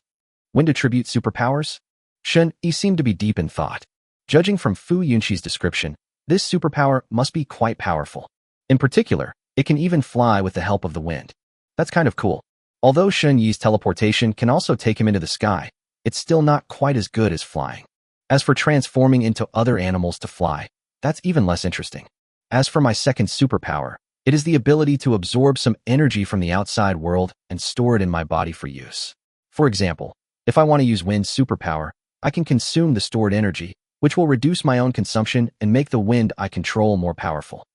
Wind attribute superpowers? Shen Yi seemed to be deep in thought. Judging from Fu Yunxi's description, this superpower must be quite powerful. In particular, it can even fly with the help of the wind. That's kind of cool. Although Shen Yi's teleportation can also take him into the sky, it's still not quite as good as flying. As for transforming into other animals to fly, that's even less interesting. As for my second superpower, It is the ability to absorb some energy from the outside world and store it in my body for use. For example, if I want to use wind superpower, I can consume the stored energy, which will reduce my own consumption and make the wind I control more powerful.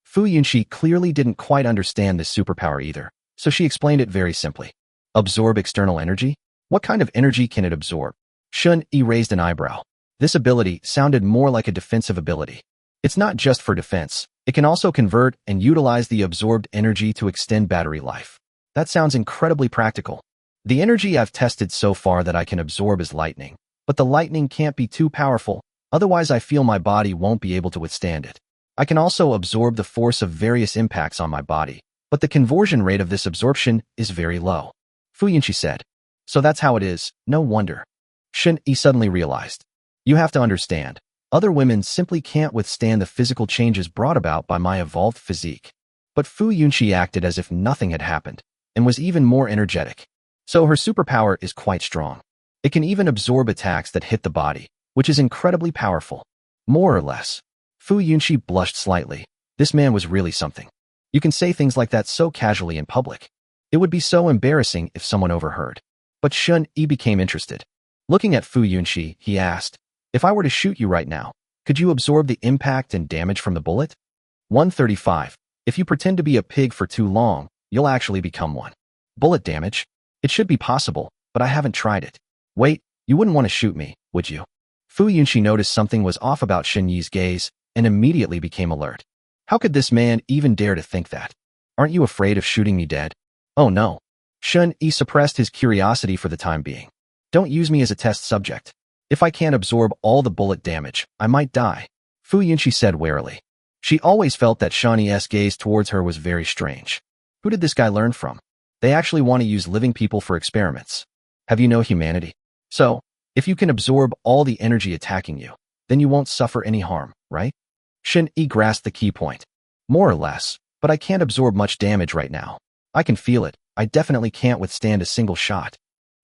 Fu Yunxi clearly didn't quite understand this superpower either, so she explained it very simply. Absorb external energy? What kind of energy can it absorb? Shun Yi raised an eyebrow. This ability sounded more like a defensive ability. It's not just for defense. It can also convert and utilize the absorbed energy to extend battery life. That sounds incredibly practical. The energy I've tested so far that I can absorb is lightning, but the lightning can't be too powerful, otherwise I feel my body won't be able to withstand it. I can also absorb the force of various impacts on my body, but the conversion rate of this absorption is very low. Fu Yunxi said. So that's how it is, no wonder. Shun Yi suddenly realized. You have to understand, other women simply can't withstand the physical changes brought about by my evolved physique. But Fu Yunxi acted as if nothing had happened, and was even more energetic. So her superpower is quite strong. It can even absorb attacks that hit the body, which is incredibly powerful. More or less. Fu Yunxi blushed slightly. This man was really something. You can say things like that so casually in public. It would be so embarrassing if someone overheard. But Shun Yi became interested. Looking at Fu Yunxi, he asked, if I were to shoot you right now, could you absorb the impact and damage from the bullet? 135. If you pretend to be a pig for too long, you'll actually become one. Bullet damage? It should be possible, but I haven't tried it. Wait, you wouldn't want to shoot me, would you? Fu Yunxi noticed something was off about Shun Yi's gaze and immediately became alert. How could this man even dare to think that? Aren't you afraid of shooting me dead? Oh no. Shun Yi suppressed his curiosity for the time being. Don't use me as a test subject. If I can't absorb all the bullet damage, I might die. Fu Yunxi said warily. She always felt that Shun Yi's gaze towards her was very strange. Who did this guy learn from? They actually want to use living people for experiments. Have you no humanity? So, if you can absorb all the energy attacking you, then you won't suffer any harm, right? Shun Yi grasped the key point. More or less, but I can't absorb much damage right now. I can feel it. I definitely can't withstand a single shot.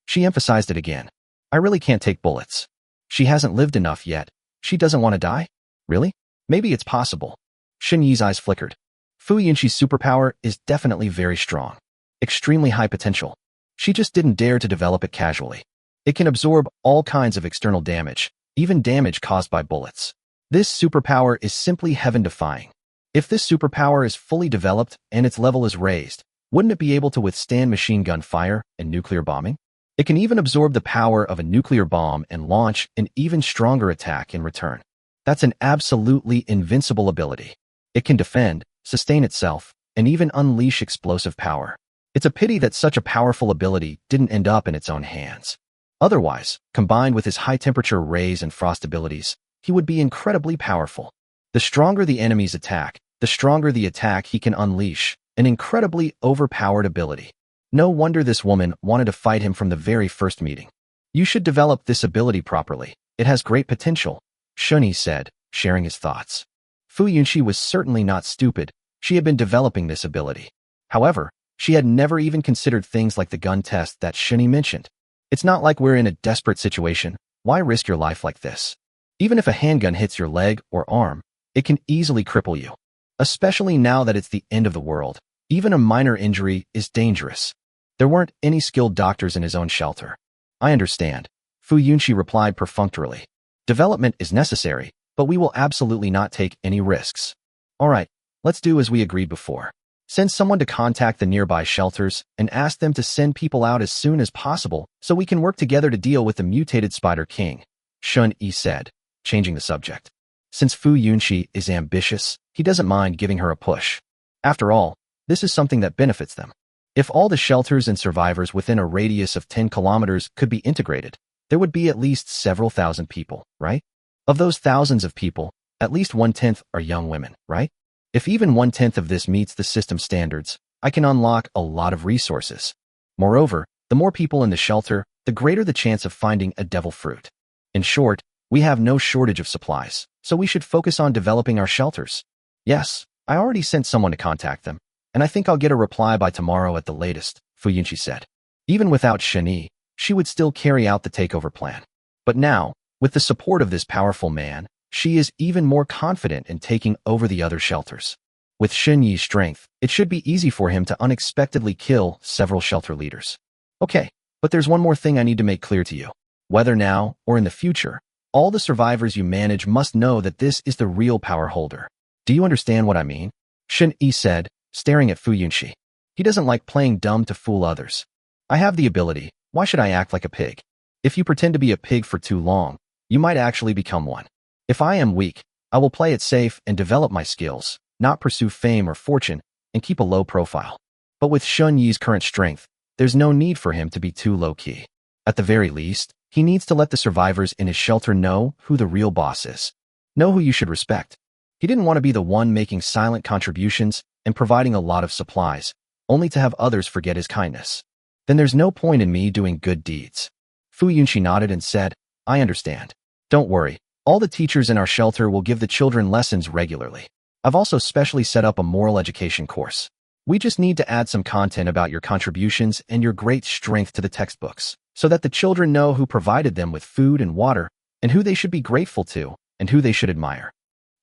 She emphasized it again. I really can't take bullets. She hasn't lived enough yet. She doesn't want to die? Really? Maybe it's possible. Shun Yi's eyes flickered. Fu Yunxi's superpower is definitely very strong. Extremely high potential. She just didn't dare to develop it casually. It can absorb all kinds of external damage, even damage caused by bullets. This superpower is simply heaven-defying. If this superpower is fully developed and its level is raised, wouldn't it be able to withstand machine gun fire and nuclear bombing? It can even absorb the power of a nuclear bomb and launch an even stronger attack in return. That's an absolutely invincible ability. It can defend, sustain itself, and even unleash explosive power. It's a pity that such a powerful ability didn't end up in its own hands. Otherwise, combined with his high-temperature rays and frost abilities, he would be incredibly powerful. The stronger the enemy's attack, the stronger the attack he can unleash, an incredibly overpowered ability. No wonder this woman wanted to fight him from the very first meeting. You should develop this ability properly. It has great potential, Shun Yi said, sharing his thoughts. Fu Yunxi was certainly not stupid. She had been developing this ability. However, she had never even considered things like the gun test that Shun Yi mentioned. It's not like we're in a desperate situation. Why risk your life like this? Even if a handgun hits your leg or arm, it can easily cripple you. Especially now that it's the end of the world. Even a minor injury is dangerous. There weren't any skilled doctors in his own shelter. I understand. Fu Yunxi replied perfunctorily. Development is necessary, but we will absolutely not take any risks. All right, let's do as we agreed before. Send someone to contact the nearby shelters and ask them to send people out as soon as possible so we can work together to deal with the mutated Spider King, Shun Yi said, changing the subject. Since Fu Yunxi is ambitious, he doesn't mind giving her a push. After all, this is something that benefits them. If all the shelters and survivors within a radius of 10 kilometers could be integrated, there would be at least several thousand people, right? Of those thousands of people, at least 1/10 are young women, right? If even 1/10 of this meets the system standards, I can unlock a lot of resources. Moreover, the more people in the shelter, the greater the chance of finding a devil fruit. In short, we have no shortage of supplies, so we should focus on developing our shelters. Yes, I already sent someone to contact them, and I think I'll get a reply by tomorrow at the latest, Fu Yunxi said. Even without Shun Yi, she would still carry out the takeover plan. But now, with the support of this powerful man, she is even more confident in taking over the other shelters. With Shen Yi's strength, it should be easy for him to unexpectedly kill several shelter leaders. Okay, but there's one more thing I need to make clear to you. Whether now or in the future, all the survivors you manage must know that this is the real power holder. Do you understand what I mean? Shen Yi said, staring at Fu Yunxi. He doesn't like playing dumb to fool others. I have the ability. Why should I act like a pig? If you pretend to be a pig for too long, you might actually become one. If I am weak, I will play it safe and develop my skills, not pursue fame or fortune, and keep a low profile. But with Shen Yi's current strength, there's no need for him to be too low-key. At the very least, he needs to let the survivors in his shelter know who the real boss is. Know who you should respect. He didn't want to be the one making silent contributions and providing a lot of supplies, only to have others forget his kindness. Then there's no point in me doing good deeds. Fu Yunxi nodded and said, I understand. Don't worry, all the teachers in our shelter will give the children lessons regularly. I've also specially set up a moral education course. We just need to add some content about your contributions and your great strength to the textbooks, so that the children know who provided them with food and water, and who they should be grateful to, and who they should admire.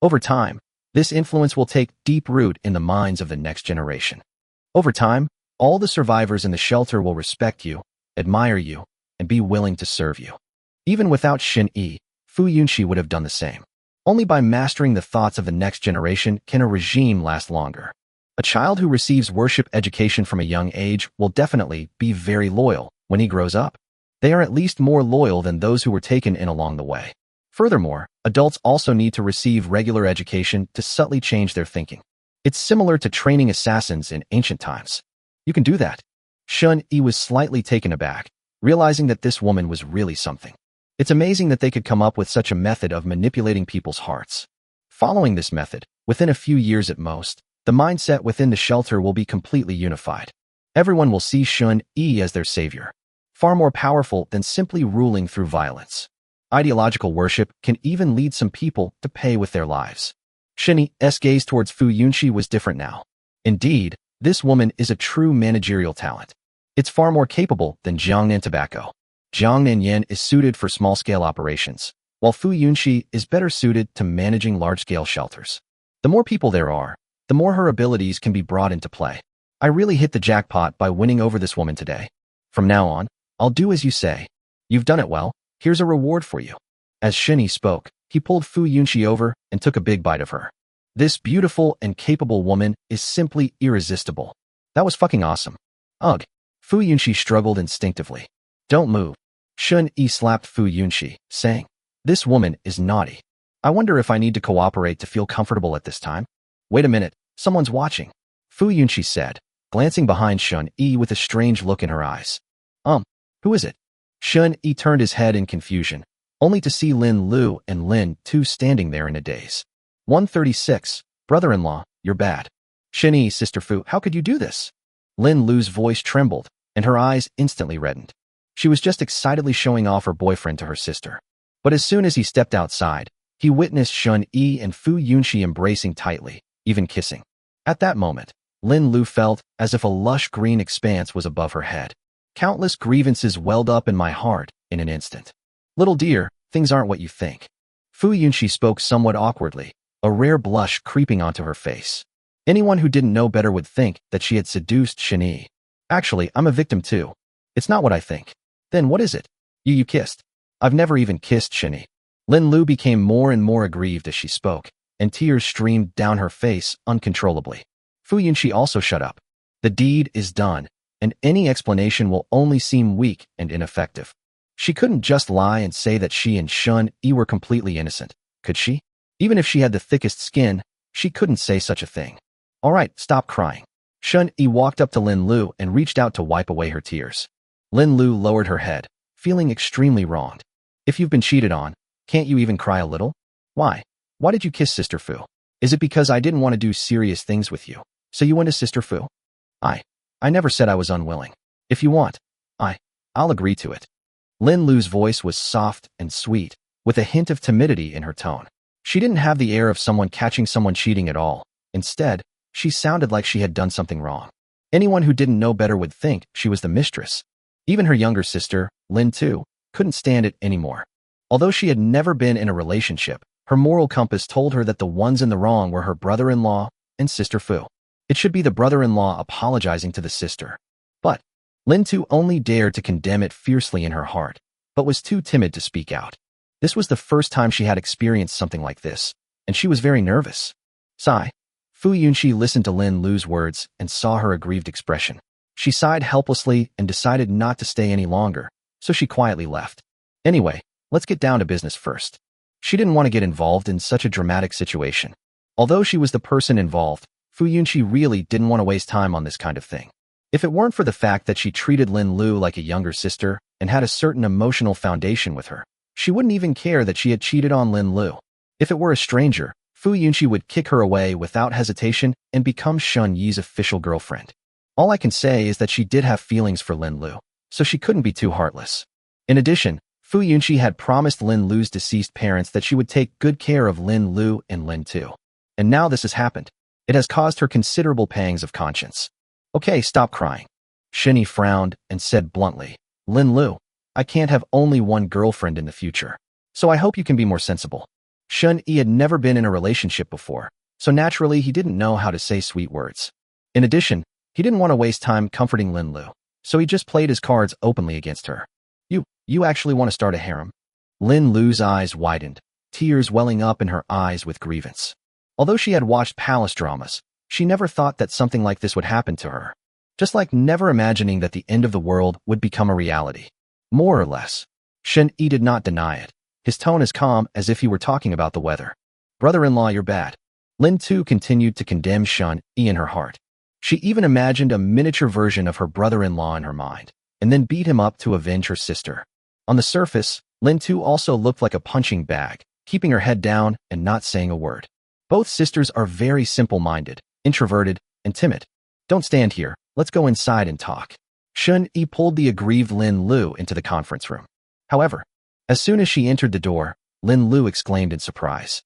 Over time, this influence will take deep root in the minds of the next generation. Over time, all the survivors in the shelter will respect you, admire you, and be willing to serve you. Even without Shen Yi, Fu Yunxi would have done the same. Only by mastering the thoughts of the next generation can a regime last longer. A child who receives worship education from a young age will definitely be very loyal when he grows up. They are at least more loyal than those who were taken in along the way. Furthermore, adults also need to receive regular education to subtly change their thinking. It's similar to training assassins in ancient times. You can do that. Shen Yi was slightly taken aback, realizing that this woman was really something. It's amazing that they could come up with such a method of manipulating people's hearts. Following this method, within a few years at most, the mindset within the shelter will be completely unified. Everyone will see Shen Yi as their savior, far more powerful than simply ruling through violence. Ideological worship can even lead some people to pay with their lives. Shen Yi's gaze towards Fu Yunxi was different now. Indeed, this woman is a true managerial talent. It's far more capable than Jiangnan Tobacco. Jiangnan Yan is suited for small-scale operations, while Fu Yunxi is better suited to managing large-scale shelters. The more people there are, the more her abilities can be brought into play. I really hit the jackpot by winning over this woman today. From now on, I'll do as you say. You've done it well. Here's a reward for you. As Shen Yi spoke, he pulled Fu Yunxi over and took a big bite of her. This beautiful and capable woman is simply irresistible. That was fucking awesome. Ugh. Fu Yunxi struggled instinctively. Don't move. Shen Yi slapped Fu Yunxi, saying, This woman is naughty. I wonder if I need to cooperate to feel comfortable at this time. Wait a minute, someone's watching. Fu Yunxi said, glancing behind Shen Yi with a strange look in her eyes. Who is it? Shen Yi turned his head in confusion, only to see Lin Lu and Lin Tu standing there in a daze. 136, brother-in-law, you're bad. Shen Yi, Sister Fu, how could you do this? Lin Lu's voice trembled, and her eyes instantly reddened. She was just excitedly showing off her boyfriend to her sister. But as soon as he stepped outside, he witnessed Shen Yi and Fu Yunxi embracing tightly, even kissing. At that moment, Lin Lu felt as if a lush green expanse was above her head. Countless grievances welled up in my heart in an instant. Little dear, things aren't what you think. Fu Yunxi spoke somewhat awkwardly, a rare blush creeping onto her face. Anyone who didn't know better would think that she had seduced Shen Yi. Actually, I'm a victim too. It's not what I think. Then what is it? You kissed. I've never even kissed Shen Yi. Lin Lu became more and more aggrieved as she spoke, and tears streamed down her face uncontrollably. Fu Yunxi also shut up. The deed is done, and any explanation will only seem weak and ineffective. She couldn't just lie and say that she and Shen Yi were completely innocent, could she? Even if she had the thickest skin, she couldn't say such a thing. All right, stop crying. Shen Yi walked up to Lin Lu and reached out to wipe away her tears. Lin Lu lowered her head, feeling extremely wronged. If you've been cheated on, can't you even cry a little? Why? Why did you kiss Sister Fu? Is it because I didn't want to do serious things with you, so you went to Sister Fu? I never said I was unwilling. If you want, I'll agree to it. Lin Lu's voice was soft and sweet, with a hint of timidity in her tone. She didn't have the air of someone catching someone cheating at all. Instead, she sounded like she had done something wrong. Anyone who didn't know better would think she was the mistress. Even her younger sister, Lin Tu, couldn't stand it anymore. Although she had never been in a relationship, her moral compass told her that the ones in the wrong were her brother-in-law, and Sister Fu. It should be the brother-in-law apologizing to the sister. But Lin Tu only dared to condemn it fiercely in her heart, but was too timid to speak out. This was the first time she had experienced something like this, and she was very nervous. Sigh. Fu Yunxi listened to Lin Lu's words and saw her aggrieved expression. She sighed helplessly and decided not to stay any longer, so she quietly left. Anyway, let's get down to business first. She didn't want to get involved in such a dramatic situation. Although she was the person involved, Fu Yunxi really didn't want to waste time on this kind of thing. If it weren't for the fact that she treated Lin Lu like a younger sister and had a certain emotional foundation with her, she wouldn't even care that she had cheated on Lin Lu. If it were a stranger, Fu Yunxi would kick her away without hesitation and become Shun Yi's official girlfriend. All I can say is that she did have feelings for Lin Lu, so she couldn't be too heartless. In addition, Fu Yunxi had promised Lin Lu's deceased parents that she would take good care of Lin Lu and Lin Tu. And now this has happened. It has caused her considerable pangs of conscience. Okay, stop crying. Shin Yi frowned and said bluntly, Lin Lu, I can't have only one girlfriend in the future, so I hope you can be more sensible. Shun Yi had never been in a relationship before, so naturally he didn't know how to say sweet words. In addition, he didn't want to waste time comforting Lin Lu, so he just played his cards openly against her. You actually want to start a harem? Lin Lu's eyes widened, tears welling up in her eyes with grievance. Although she had watched palace dramas, she never thought that something like this would happen to her. Just like never imagining that the end of the world would become a reality. More or less. Shin Yi did not deny it. His tone as calm as if he were talking about the weather. Brother-in-law, you're bad. Lin Tu continued to condemn Shun Yi in her heart. She even imagined a miniature version of her brother-in-law in her mind, and then beat him up to avenge her sister. On the surface, Lin Tu also looked like a punching bag, keeping her head down and not saying a word. Both sisters are very simple-minded, introverted, and timid. Don't stand here, let's go inside and talk. Shun Yi pulled the aggrieved Lin Lu into the conference room. However, as soon as she entered the door, Lin Lu exclaimed in surprise.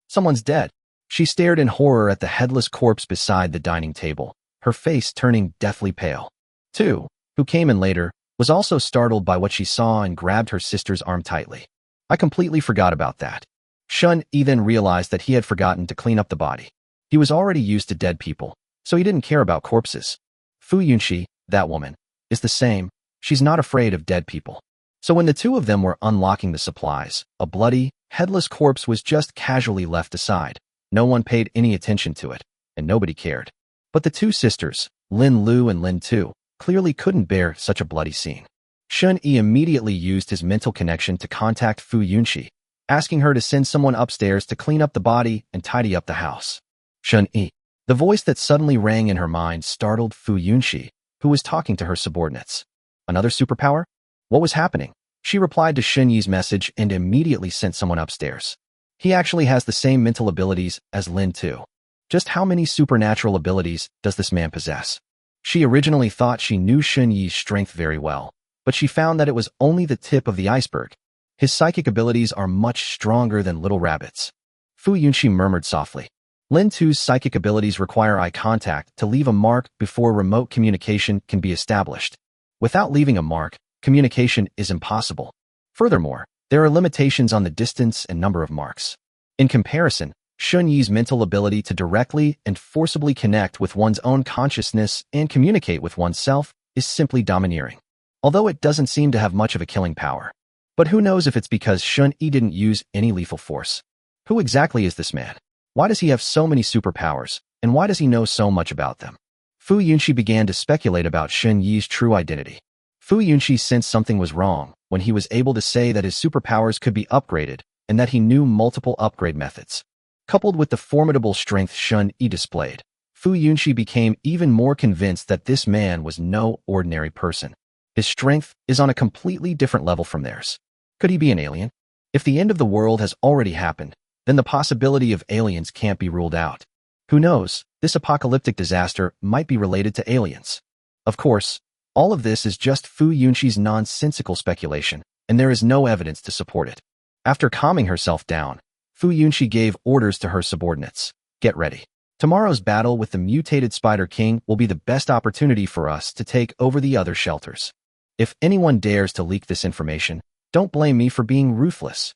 Someone's dead. She stared in horror at the headless corpse beside the dining table, her face turning deathly pale. Tu, who came in later, was also startled by what she saw and grabbed her sister's arm tightly. I completely forgot about that. Shun Yi then realized that he had forgotten to clean up the body. He was already used to dead people, so he didn't care about corpses. Fu Yunxi, that woman, is the same. She's not afraid of dead people. So when the two of them were unlocking the supplies, a bloody, headless corpse was just casually left aside. No one paid any attention to it, and nobody cared. But the two sisters, Lin Lu and Lin Tu, clearly couldn't bear such a bloody scene. Shun Yi immediately used his mental connection to contact Fu Yunxi, asking her to send someone upstairs to clean up the body and tidy up the house. Shun Yi. The voice that suddenly rang in her mind startled Fu Yunxi, who was talking to her subordinates. Another superpower? What was happening? She replied to Shun Yi's message and immediately sent someone upstairs. He actually has the same mental abilities as Lin Tu. Just how many supernatural abilities does this man possess? She originally thought she knew Shun Yi's strength very well, but she found that it was only the tip of the iceberg. His psychic abilities are much stronger than Little Rabbit's. Fu Yunxi murmured softly. Lin Tu's psychic abilities require eye contact to leave a mark before remote communication can be established. Without leaving a mark, communication is impossible. Furthermore, there are limitations on the distance and number of marks. In comparison, Shun Yi's mental ability to directly and forcibly connect with one's own consciousness and communicate with oneself is simply domineering, although it doesn't seem to have much of a killing power. But who knows if it's because Shun Yi didn't use any lethal force. Who exactly is this man? Why does he have so many superpowers, and why does he know so much about them? Fu Yunxi began to speculate about Shun Yi's true identity. Fu Yunxi sensed something was wrong when he was able to say that his superpowers could be upgraded and that he knew multiple upgrade methods. Coupled with the formidable strength Shun Yi displayed, Fu Yunxi became even more convinced that this man was no ordinary person. His strength is on a completely different level from theirs. Could he be an alien? If the end of the world has already happened, then the possibility of aliens can't be ruled out. Who knows, this apocalyptic disaster might be related to aliens. Of course, all of this is just Fu Yunxi's nonsensical speculation, and there is no evidence to support it. After calming herself down, Fu Yunxi gave orders to her subordinates. Get ready. Tomorrow's battle with the mutated Spider King will be the best opportunity for us to take over the other shelters. If anyone dares to leak this information, don't blame me for being ruthless.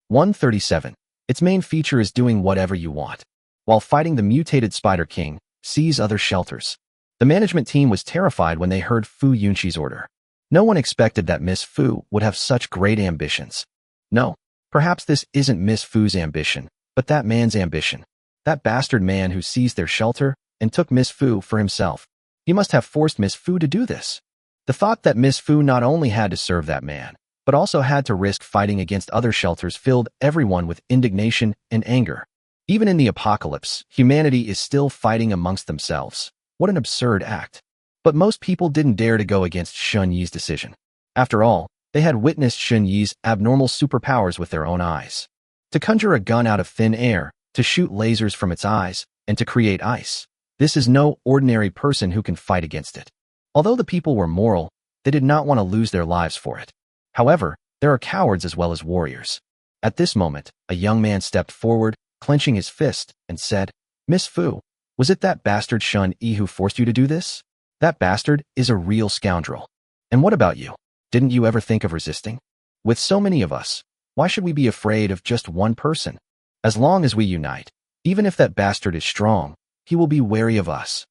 137. Its main feature is doing whatever you want. while fighting the mutated Spider King, seize other shelters. The management team was terrified when they heard Fu Yunqi's order. No one expected that Miss Fu would have such great ambitions. No, perhaps this isn't Miss Fu's ambition, but that man's ambition. That bastard man who seized their shelter and took Miss Fu for himself. He must have forced Miss Fu to do this. The thought that Miss Fu not only had to serve that man, but also had to risk fighting against other shelters filled everyone with indignation and anger. Even in the apocalypse, humanity is still fighting amongst themselves. What an absurd act. But most people didn't dare to go against Shun Yi's decision. After all, they had witnessed Shun Yi's abnormal superpowers with their own eyes. To conjure a gun out of thin air, to shoot lasers from its eyes, and to create ice. This is no ordinary person who can fight against it. Although the people were moral, they did not want to lose their lives for it. However, there are cowards as well as warriors. At this moment, a young man stepped forward, clenching his fist, and said, "Miss Fu, was it that bastard Shun Yi who forced you to do this? That bastard is a real scoundrel. And what about you? Didn't you ever think of resisting? With so many of us, why should we be afraid of just one person? As long as we unite, even if that bastard is strong, he will be wary of us."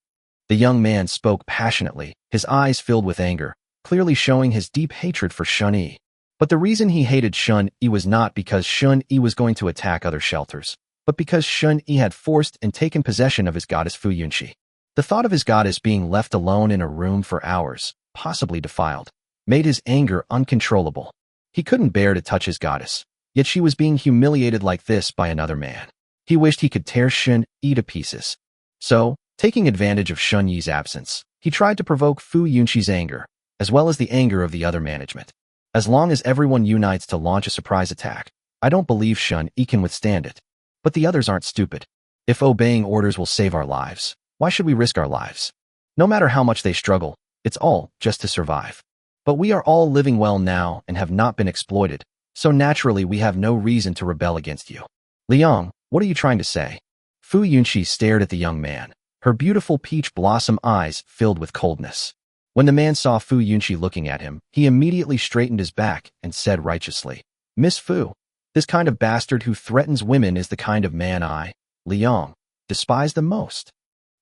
The young man spoke passionately, his eyes filled with anger, clearly showing his deep hatred for Shun Yi. But the reason he hated Shun Yi was not because Shun Yi was going to attack other shelters, but because Shun Yi had forced and taken possession of his goddess Fu Yunqi. The thought of his goddess being left alone in a room for hours, possibly defiled, made his anger uncontrollable. He couldn't bear to touch his goddess, yet she was being humiliated like this by another man. He wished he could tear Shun Yi to pieces. So, taking advantage of Shun Yi's absence, he tried to provoke Fu Yunqi's anger, as well as the anger of the other management. As long as everyone unites to launch a surprise attack, I don't believe Shun Yi can withstand it. But the others aren't stupid. If obeying orders will save our lives, why should we risk our lives? No matter how much they struggle, it's all just to survive. But we are all living well now and have not been exploited, so naturally we have no reason to rebel against you. Liang, what are you trying to say? Fu Yunqi stared at the young man, her beautiful peach blossom eyes filled with coldness. When the man saw Fu Yunqi looking at him, he immediately straightened his back and said righteously, "Miss Fu, this kind of bastard who threatens women is the kind of man I, Liang, despise the most.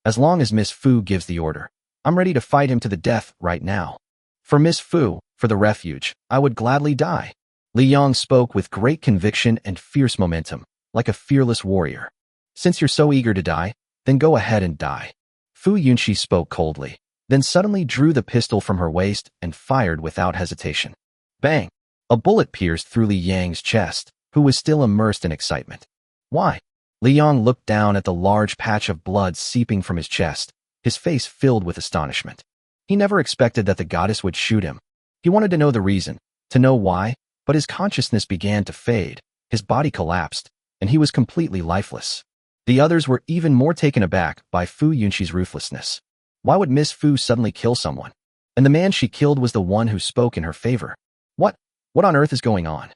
As long as Miss Fu gives the order, I'm ready to fight him to the death right now. For Miss Fu, for the refuge, I would gladly die." Liang spoke with great conviction and fierce momentum, like a fearless warrior. "Since you're so eager to die, then go ahead and die." Fu Yunqi spoke coldly, then suddenly drew the pistol from her waist and fired without hesitation. Bang! A bullet pierced through Li Yang's chest, who was still immersed in excitement. "Why?" Liang looked down at the large patch of blood seeping from his chest, his face filled with astonishment. He never expected that the goddess would shoot him. He wanted to know the reason, to know why, but his consciousness began to fade, his body collapsed, and he was completely lifeless. The others were even more taken aback by Fu Yunqi's ruthlessness. Why would Miss Fu suddenly kill someone? And the man she killed was the one who spoke in her favor. What on earth is going on?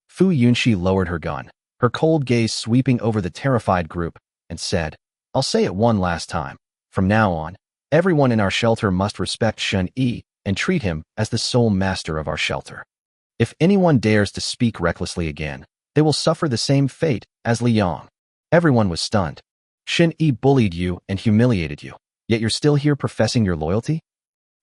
Fu Yunqi lowered her gun, her cold gaze sweeping over the terrified group, and said, "I'll say it one last time. From now on, everyone in our shelter must respect Shun Yi and treat him as the sole master of our shelter. If anyone dares to speak recklessly again, they will suffer the same fate as Liang." Everyone was stunned. Shun Yi bullied you and humiliated you, yet you're still here professing your loyalty?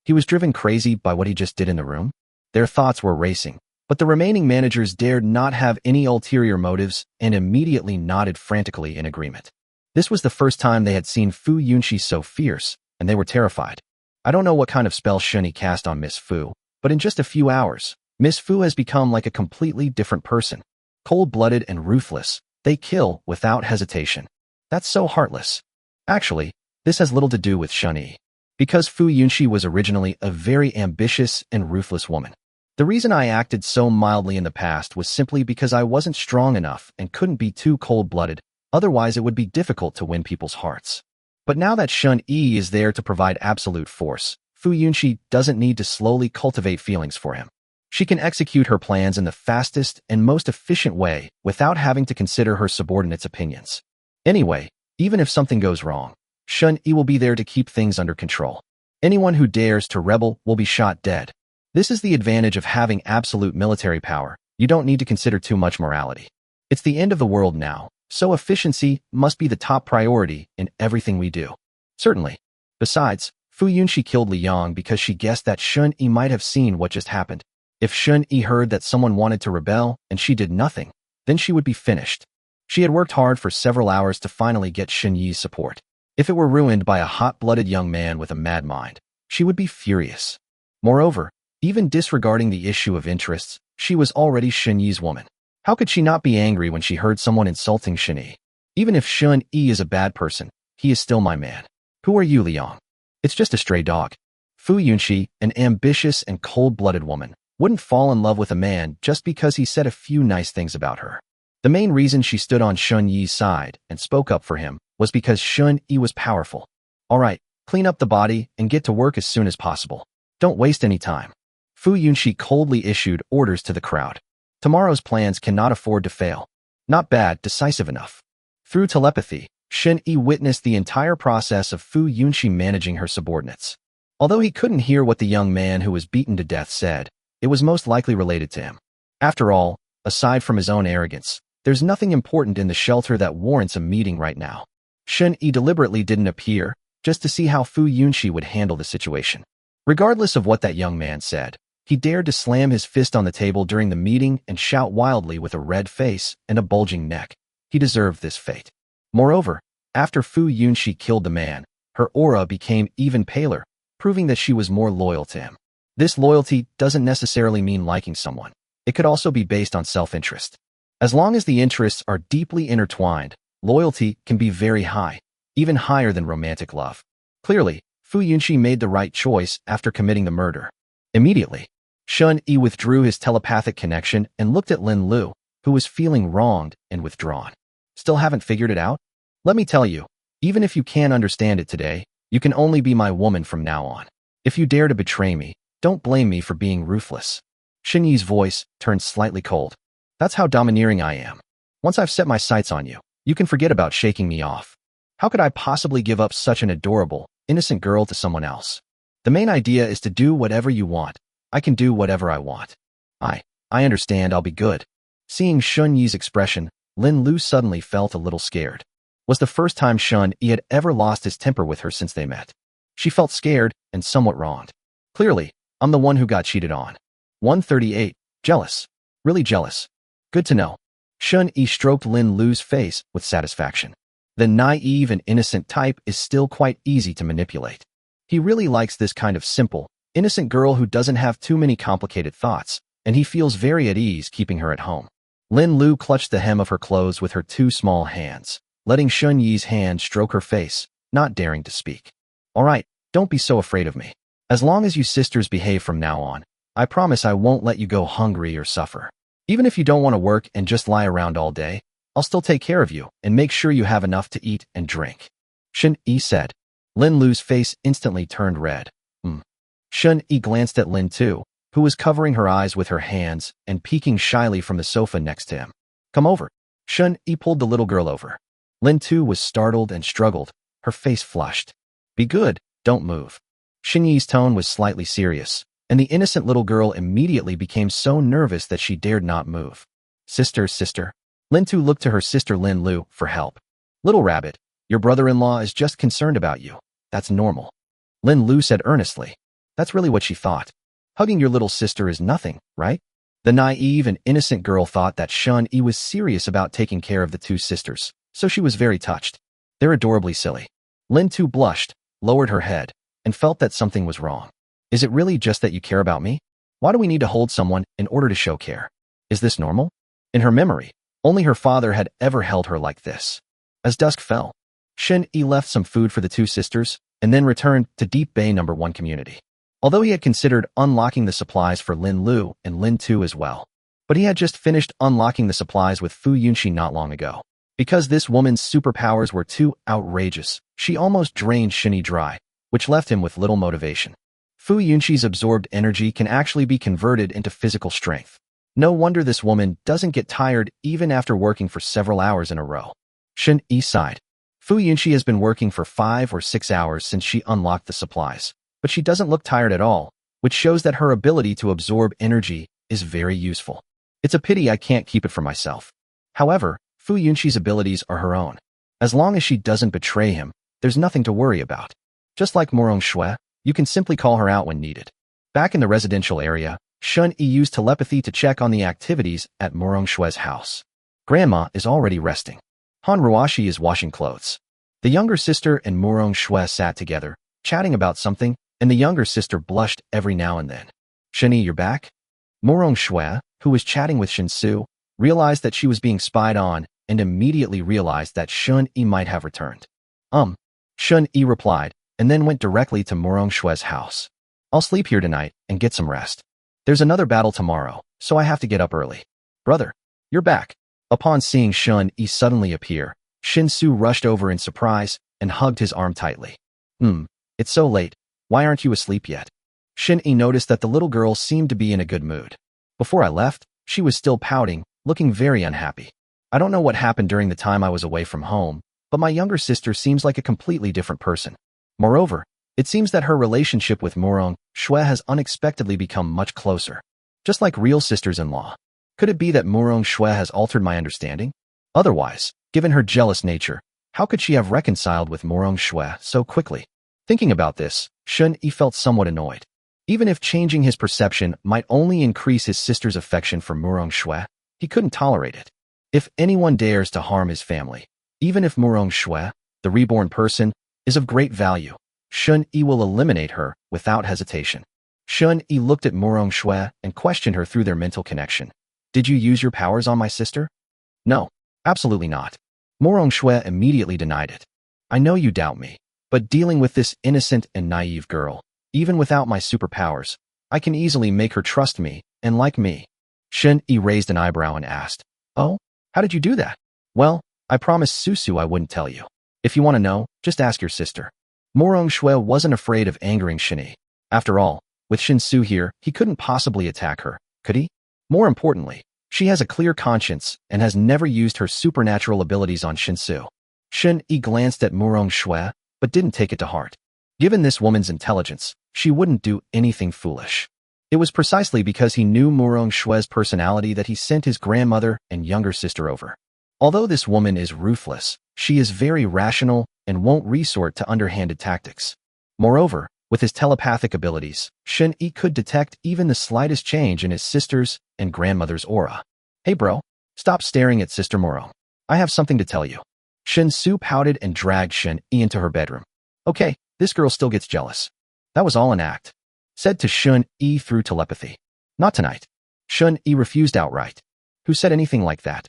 He was driven crazy by what he just did in the room? Their thoughts were racing, but the remaining managers dared not have any ulterior motives and immediately nodded frantically in agreement. This was the first time they had seen Fu Yunqi so fierce, and they were terrified. I don't know what kind of spell Shun Yi cast on Miss Fu, but in just a few hours, Miss Fu has become like a completely different person. Cold-blooded and ruthless, they kill without hesitation. That's so heartless. Actually, this has little to do with Shun Yi, because Fu Yunqi was originally a very ambitious and ruthless woman. The reason I acted so mildly in the past was simply because I wasn't strong enough and couldn't be too cold-blooded, otherwise it would be difficult to win people's hearts. But now that Shun Yi is there to provide absolute force, Fu Yunqi doesn't need to slowly cultivate feelings for him. She can execute her plans in the fastest and most efficient way without having to consider her subordinates' opinions. Anyway, even if something goes wrong, Shun Yi will be there to keep things under control. Anyone who dares to rebel will be shot dead. This is the advantage of having absolute military power. You don't need to consider too much morality. It's the end of the world now, So efficiency must be the top priority in everything we do. Certainly. Besides, Fu Yunxi killed Liang because she guessed that Shun Yi might have seen what just happened. If Shun Yi heard that someone wanted to rebel and she did nothing, then she would be finished. She had worked hard for several hours to finally get Shun Yi's support. If it were ruined by a hot-blooded young man with a mad mind, she would be furious. Moreover, even disregarding the issue of interests, she was already Shun Yi's woman. How could she not be angry when she heard someone insulting Shun Yi? Even if Shun Yi is a bad person, he is still my man. Who are you, Liang? It's just a stray dog. Fu Yunxi, an ambitious and cold-blooded woman, wouldn't fall in love with a man just because he said a few nice things about her. The main reason she stood on Shun Yi's side and spoke up for him was because Shun Yi was powerful. All right, clean up the body and get to work as soon as possible. Don't waste any time. Fu Yunxi coldly issued orders to the crowd. Tomorrow's plans cannot afford to fail. Not bad, decisive enough. Through telepathy, Shun Yi witnessed the entire process of Fu Yunxi managing her subordinates. Although he couldn't hear what the young man who was beaten to death said, it was most likely related to him. After all, aside from his own arrogance, there's nothing important in the shelter that warrants a meeting right now. Shun Yi deliberately didn't appear, just to see how Fu Yunxi would handle the situation. Regardless of what that young man said, he dared to slam his fist on the table during the meeting and shout wildly with a red face and a bulging neck. He deserved this fate. Moreover, after Fu Yunxi killed the man, her aura became even paler, proving that she was more loyal to him. This loyalty doesn't necessarily mean liking someone. It could also be based on self-interest. As long as the interests are deeply intertwined, loyalty can be very high, even higher than romantic love. Clearly, Fu Yunxi made the right choice after committing the murder. Immediately, Shun Yi withdrew his telepathic connection and looked at Lin Lu, who was feeling wronged and withdrawn. Still haven't figured it out? Let me tell you, even if you can't understand it today, you can only be my woman from now on. If you dare to betray me, don't blame me for being ruthless. Shun Yi's voice turned slightly cold. That's how domineering I am. Once I've set my sights on you, you can forget about shaking me off. How could I possibly give up such an adorable, innocent girl to someone else? The main idea is to do whatever you want. I can do whatever I want. I understand, I'll be good. Seeing Shun Yi's expression, Lin Lu suddenly felt a little scared. Was the first time Shun Yi had ever lost his temper with her since they met. She felt scared and somewhat wronged. Clearly, I'm the one who got cheated on. 138. Jealous. Really jealous. Good to know. Shun Yi stroked Lin Lu's face with satisfaction. The naive and innocent type is still quite easy to manipulate. He really likes this kind of simple, innocent girl who doesn't have too many complicated thoughts, and he feels very at ease keeping her at home. Lin Lu clutched the hem of her clothes with her two small hands, letting Shun Yi's hand stroke her face, not daring to speak. All right, don't be so afraid of me. As long as you sisters behave from now on, I promise I won't let you go hungry or suffer. Even if you don't want to work and just lie around all day, I'll still take care of you and make sure you have enough to eat and drink. Shun Yi said. Lin Lu's face instantly turned red. Shun Yi glanced at Lin Tu, who was covering her eyes with her hands and peeking shyly from the sofa next to him. Come over. Shun Yi pulled the little girl over. Lin Tu was startled and struggled, her face flushed. Be good, don't move. Shun Yi's tone was slightly serious, and the innocent little girl immediately became so nervous that she dared not move. Sister. Lin Tu looked to her sister Lin Lu for help. Little rabbit, your brother-in-law is just concerned about you. That's normal. Lin Lu said earnestly. That's really what she thought. Hugging your little sister is nothing, right? The naive and innocent girl thought that Shun Yi was serious about taking care of the two sisters, so she was very touched. They're adorably silly. Lin Tu blushed, lowered her head, and felt that something was wrong. Is it really just that you care about me? Why do we need to hold someone in order to show care? Is this normal? In her memory, only her father had ever held her like this. As dusk fell, Shun Yi left some food for the two sisters and then returned to Deep Bay No. 1 community. Although he had considered unlocking the supplies for Lin Lu and Lin Tu as well, but he had just finished unlocking the supplies with Fu Yunxi not long ago. Because this woman's superpowers were too outrageous, she almost drained Shun Yi dry, which left him with little motivation. Fu Yunxi's absorbed energy can actually be converted into physical strength. No wonder this woman doesn't get tired even after working for several hours in a row. Shun Yi sighed. Fu Yunxi has been working for 5 or 6 hours since she unlocked the supplies, but she doesn't look tired at all, which shows that her ability to absorb energy is very useful. It's a pity I can't keep it for myself. However, Fu Yunxi's abilities are her own. As long as she doesn't betray him, there's nothing to worry about. Just like Morong Shui, you can simply call her out when needed. Back in the residential area, Shun Yi used telepathy to check on the activities at Morong Shui's house. Grandma is already resting. Han Ruashi is washing clothes. The younger sister and Morong Shui sat together, chatting about something, and the younger sister blushed every now and then. Shun Yi, you're back? Morong Shui, who was chatting with Shin Su, realized that she was being spied on and immediately realized that Shun Yi might have returned. Shun Yi replied, and then went directly to Morong Shui's house. I'll sleep here tonight and get some rest. There's another battle tomorrow, so I have to get up early. Brother, you're back. Upon seeing Shun Yi suddenly appear, Shin Su rushed over in surprise and hugged his arm tightly. It's so late. Why aren't you asleep yet? Shin Yi noticed that the little girl seemed to be in a good mood. Before I left, she was still pouting, looking very unhappy. I don't know what happened during the time I was away from home, but my younger sister seems like a completely different person. Moreover, it seems that her relationship with Morong Shui has unexpectedly become much closer. Just like real sisters-in-law. Could it be that Morong Shui has altered my understanding? Otherwise, given her jealous nature, how could she have reconciled with Morong Shui so quickly? Thinking about this, Shun Yi felt somewhat annoyed. Even if changing his perception might only increase his sister's affection for Morong Shui, he couldn't tolerate it. If anyone dares to harm his family, even if Morong Shui, the reborn person, is of great value, Shun Yi will eliminate her without hesitation. Shun Yi looked at Morong Shui and questioned her through their mental connection. Did you use your powers on my sister? No, absolutely not. Morong Shui immediately denied it. I know you doubt me, but dealing with this innocent and naive girl, even without my superpowers, I can easily make her trust me and like me. Shun Yi raised an eyebrow and asked, Oh, how did you do that? Well, I promised Susu I wouldn't tell you. If you want to know, just ask your sister. Morong Shui wasn't afraid of angering Shin Yi. After all, with Shin Su here, he couldn't possibly attack her, could he? More importantly, she has a clear conscience and has never used her supernatural abilities on Shin Su. Shin Yi glanced at Morong Shui, but didn't take it to heart. Given this woman's intelligence, she wouldn't do anything foolish. It was precisely because he knew Morong Shui's personality that he sent his grandmother and younger sister over. Although this woman is ruthless, she is very rational and won't resort to underhanded tactics. Moreover, with his telepathic abilities, Shin Yi could detect even the slightest change in his sister's and grandmother's aura. Hey bro, stop staring at Sister Morong. I have something to tell you. Shin Su pouted and dragged Shin Yi into her bedroom. Okay, this girl still gets jealous. That was all an act. Said to Shun Yi through telepathy. Not tonight. Shun Yi refused outright. Who said anything like that?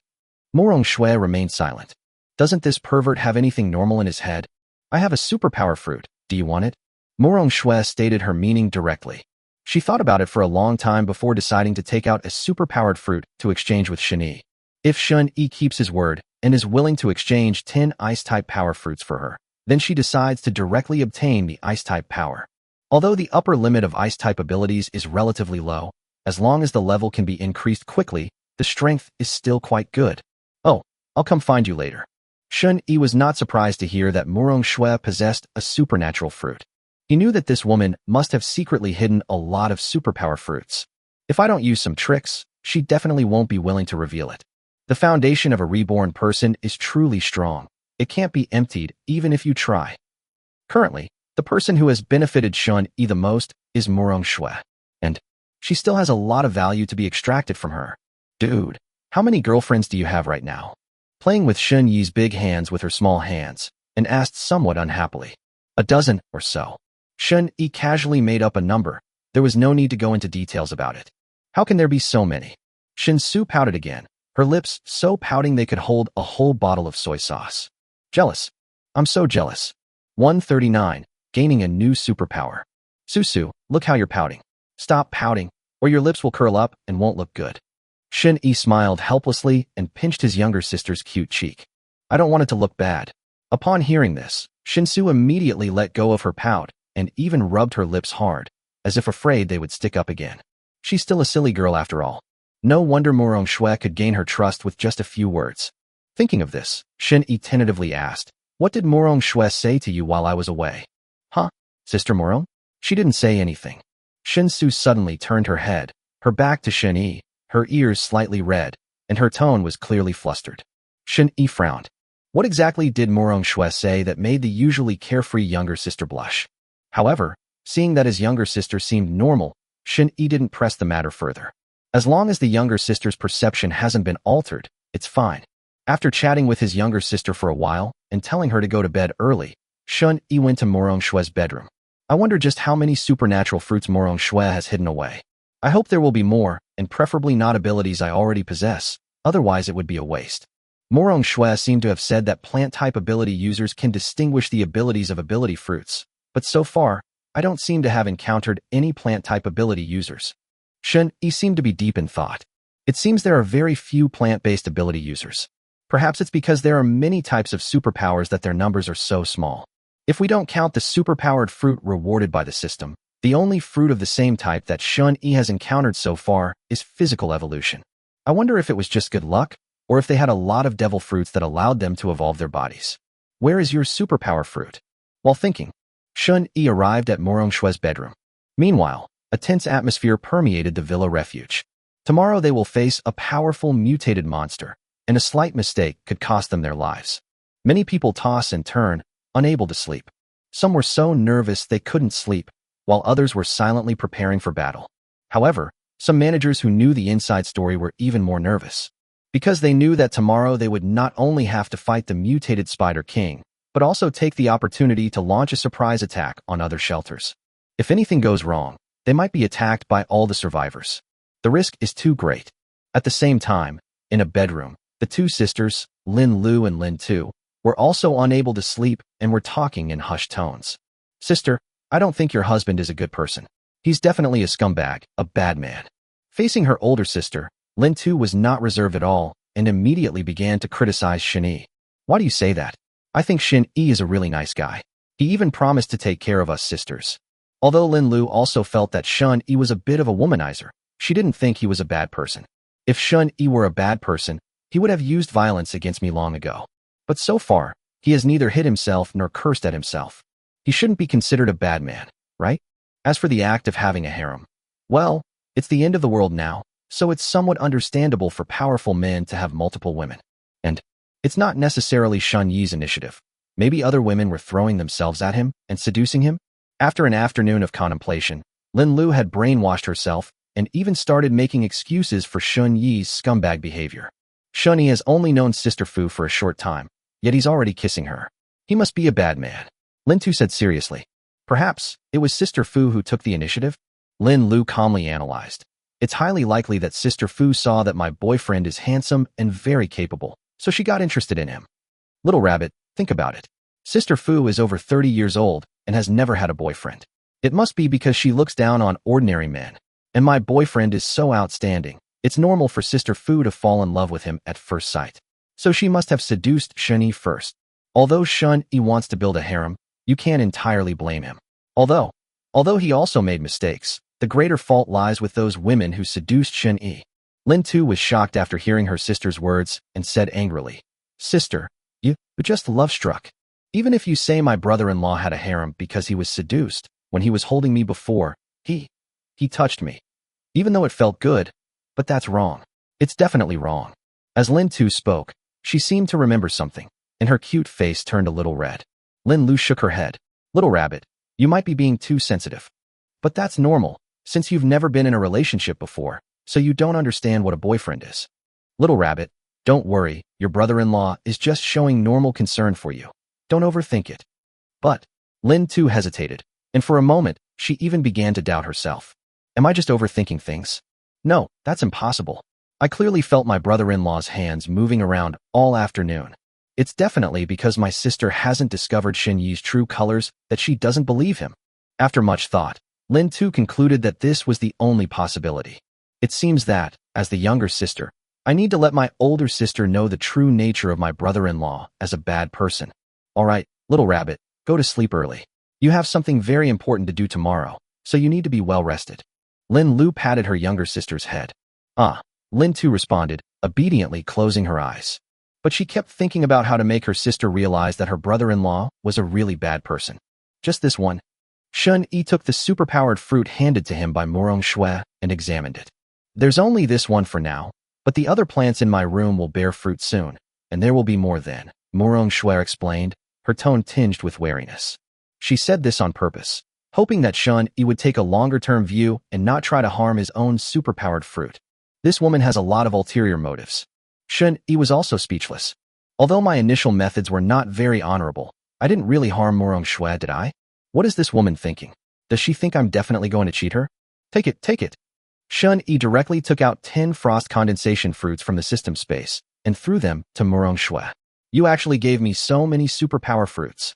Morong Shui remained silent. Doesn't this pervert have anything normal in his head? I have a superpower fruit. Do you want it? Morong Shui stated her meaning directly. She thought about it for a long time before deciding to take out a superpowered fruit to exchange with Shin Yi. If Shun Yi keeps his word and is willing to exchange 10 ice-type power fruits for her, then she decides to directly obtain the ice-type power. Although the upper limit of ice-type abilities is relatively low, as long as the level can be increased quickly, the strength is still quite good. Oh, I'll come find you later. Shun Yi was not surprised to hear that Morong Shui possessed a supernatural fruit. He knew that this woman must have secretly hidden a lot of superpower fruits. If I don't use some tricks, she definitely won't be willing to reveal it. The foundation of a reborn person is truly strong. It can't be emptied even if you try. Currently, the person who has benefited Shun Yi the most is Morong Shui, and she still has a lot of value to be extracted from her. Dude, how many girlfriends do you have right now? Playing with Shun Yi's big hands with her small hands, and asked somewhat unhappily. A dozen or so. Shun Yi casually made up a number. There was no need to go into details about it. How can there be so many? Shin Su pouted again, her lips so pouting they could hold a whole bottle of soy sauce. Jealous. I'm so jealous. 139, gaining a new superpower. Susu, look how you're pouting. Stop pouting, or your lips will curl up and won't look good. Shin Yi smiled helplessly and pinched his younger sister's cute cheek. I don't want it to look bad. Upon hearing this, Shin Su immediately let go of her pout and even rubbed her lips hard, as if afraid they would stick up again. She's still a silly girl after all. No wonder Morong Shui could gain her trust with just a few words. Thinking of this, Shin Yi tentatively asked, What did Morong Shui say to you while I was away? Huh? Sister Morong? She didn't say anything. Shin Su suddenly turned her head, her back to Shin Yi, her ears slightly red, and her tone was clearly flustered. Shen Yi frowned. What exactly did Morong Shui say that made the usually carefree younger sister blush? However, seeing that his younger sister seemed normal, Shen Yi didn't press the matter further. As long as the younger sister's perception hasn't been altered, it's fine. After chatting with his younger sister for a while and telling her to go to bed early, Shen Yi went to Morong Shui's bedroom. I wonder just how many supernatural fruits Morong Shui has hidden away. I hope there will be more, and preferably not abilities I already possess, otherwise it would be a waste. Morong Shui seemed to have said that plant-type ability users can distinguish the abilities of ability fruits, but so far, I don't seem to have encountered any plant-type ability users. Shen Yi seemed to be deep in thought. It seems there are very few plant-based ability users. Perhaps it's because there are many types of superpowers that their numbers are so small. If we don't count the superpowered fruit rewarded by the system, the only fruit of the same type that Shen Yi has encountered so far is physical evolution. I wonder if it was just good luck, or if they had a lot of devil fruits that allowed them to evolve their bodies. Where is your superpower fruit? While thinking, Shen Yi arrived at Morong Shui's bedroom. Meanwhile, a tense atmosphere permeated the villa refuge. Tomorrow they will face a powerful mutated monster, and a slight mistake could cost them their lives. Many people toss and turn, unable to sleep. Some were so nervous they couldn't sleep, while others were silently preparing for battle. However, some managers who knew the inside story were even more nervous, because they knew that tomorrow they would not only have to fight the mutated Spider King, but also take the opportunity to launch a surprise attack on other shelters. If anything goes wrong, they might be attacked by all the survivors. The risk is too great. At the same time, in a bedroom, the two sisters, Lin Lu and Lin Tu, were also unable to sleep and were talking in hushed tones. Sister, I don't think your husband is a good person. He's definitely a scumbag, a bad man. Facing her older sister, Lin Tu was not reserved at all and immediately began to criticize Shen Yi. Why do you say that? I think Shen Yi is a really nice guy. He even promised to take care of us sisters. Although Lin Lu also felt that Shen Yi was a bit of a womanizer, she didn't think he was a bad person. If Shen Yi were a bad person, he would have used violence against me long ago. But so far, he has neither hit himself nor cursed at himself. He shouldn't be considered a bad man, right? As for the act of having a harem, well, it's the end of the world now, so it's somewhat understandable for powerful men to have multiple women. And it's not necessarily Shen Yi's initiative. Maybe other women were throwing themselves at him and seducing him. After an afternoon of contemplation, Lin Lu had brainwashed herself and even started making excuses for Shen Yi's scumbag behavior. Shen Yi has only known Sister Fu for a short time, yet he's already kissing her. He must be a bad man. Lin Tu said seriously. Perhaps it was Sister Fu who took the initiative? Lin Lu calmly analyzed. It's highly likely that Sister Fu saw that my boyfriend is handsome and very capable, so she got interested in him. Little rabbit, think about it. Sister Fu is over 30 years old and has never had a boyfriend. It must be because she looks down on ordinary men. And my boyfriend is so outstanding, it's normal for Sister Fu to fall in love with him at first sight. So she must have seduced Shen Yi first. Although Shen Yi wants to build a harem, you can't entirely blame him. Although he also made mistakes, the greater fault lies with those women who seduced Shen Yi. Lin Tu was shocked after hearing her sister's words and said angrily, Sister, you just love-struck. Even if you say my brother-in-law had a harem because he was seduced, when he was holding me before, he touched me. Even though it felt good, but that's wrong. It's definitely wrong. As Lin Tu spoke, she seemed to remember something, and her cute face turned a little red. Lin Lu shook her head. Little rabbit, you might be being too sensitive. But that's normal, since you've never been in a relationship before, so you don't understand what a boyfriend is. Little rabbit, don't worry, your brother-in-law is just showing normal concern for you. Don't overthink it. But Lin Tu hesitated, and for a moment, she even began to doubt herself. Am I just overthinking things? No, that's impossible. I clearly felt my brother-in-law's hands moving around all afternoon. It's definitely because my sister hasn't discovered Shen Yi's true colors that she doesn't believe him. After much thought, Lin Tu concluded that this was the only possibility. It seems that, as the younger sister, I need to let my older sister know the true nature of my brother-in-law as a bad person. All right, little rabbit, go to sleep early. You have something very important to do tomorrow, so you need to be well rested. Lin Lu patted her younger sister's head. Lin Tu responded, obediently closing her eyes. But she kept thinking about how to make her sister realize that her brother-in-law was a really bad person. Just this one. Shen Yi took the superpowered fruit handed to him by Morong Shui and examined it. There's only this one for now, but the other plants in my room will bear fruit soon, and there will be more then, Morong Shui explained, her tone tinged with wariness. She said this on purpose, hoping that Shun Yi would take a longer-term view and not try to harm his own superpowered fruit. This woman has a lot of ulterior motives. Shun Yi was also speechless. Although my initial methods were not very honorable, I didn't really harm Morong Shui, did I? What is this woman thinking? Does she think I'm definitely going to cheat her? Take it, take it. Shun Yi directly took out 10 frost condensation fruits from the system space and threw them to Morong Shui. You actually gave me so many superpower fruits.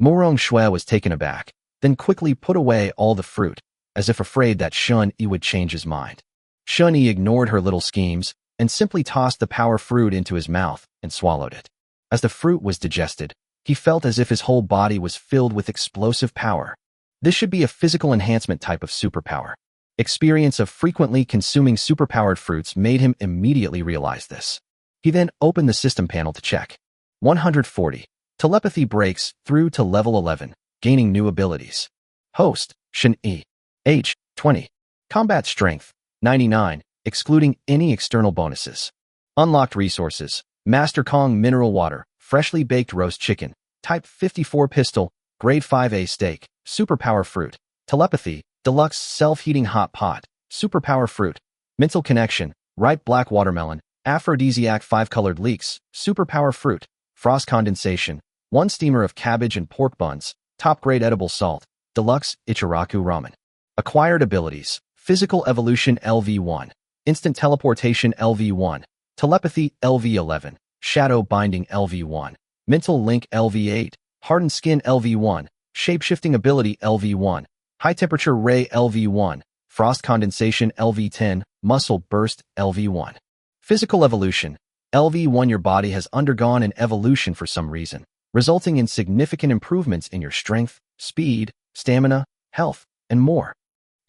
Morong Shui was taken aback, then quickly put away all the fruit, as if afraid that Shun Yi would change his mind. Shun Yi ignored her little schemes and simply tossed the power fruit into his mouth and swallowed it. As the fruit was digested, he felt as if his whole body was filled with explosive power. This should be a physical enhancement type of superpower. Experience of frequently consuming superpowered fruits made him immediately realize this. He then opened the system panel to check. 140. Telepathy breaks through to level 11, gaining new abilities. Host, Shun Yi. Age, 20. Combat strength, 99, excluding any external bonuses. Unlocked resources, Master Kong mineral water, freshly baked roast chicken, type 54 pistol, grade 5A steak, superpower fruit, telepathy, deluxe self-heating hot pot, superpower fruit, mental connection, ripe black watermelon, aphrodisiac 5-colored leeks, superpower fruit, frost condensation, 1 steamer of cabbage and pork buns, top-grade edible salt, deluxe Ichiraku ramen. Acquired abilities, physical evolution LV1, instant teleportation LV1, telepathy LV11, shadow binding LV1, mental link LV8, hardened skin LV1, shape-shifting ability LV1, high-temperature ray LV1, frost condensation LV10, muscle burst LV1. Physical evolution, LV1. Your body has undergone an evolution for some reason, resulting in significant improvements in your strength, speed, stamina, health, and more.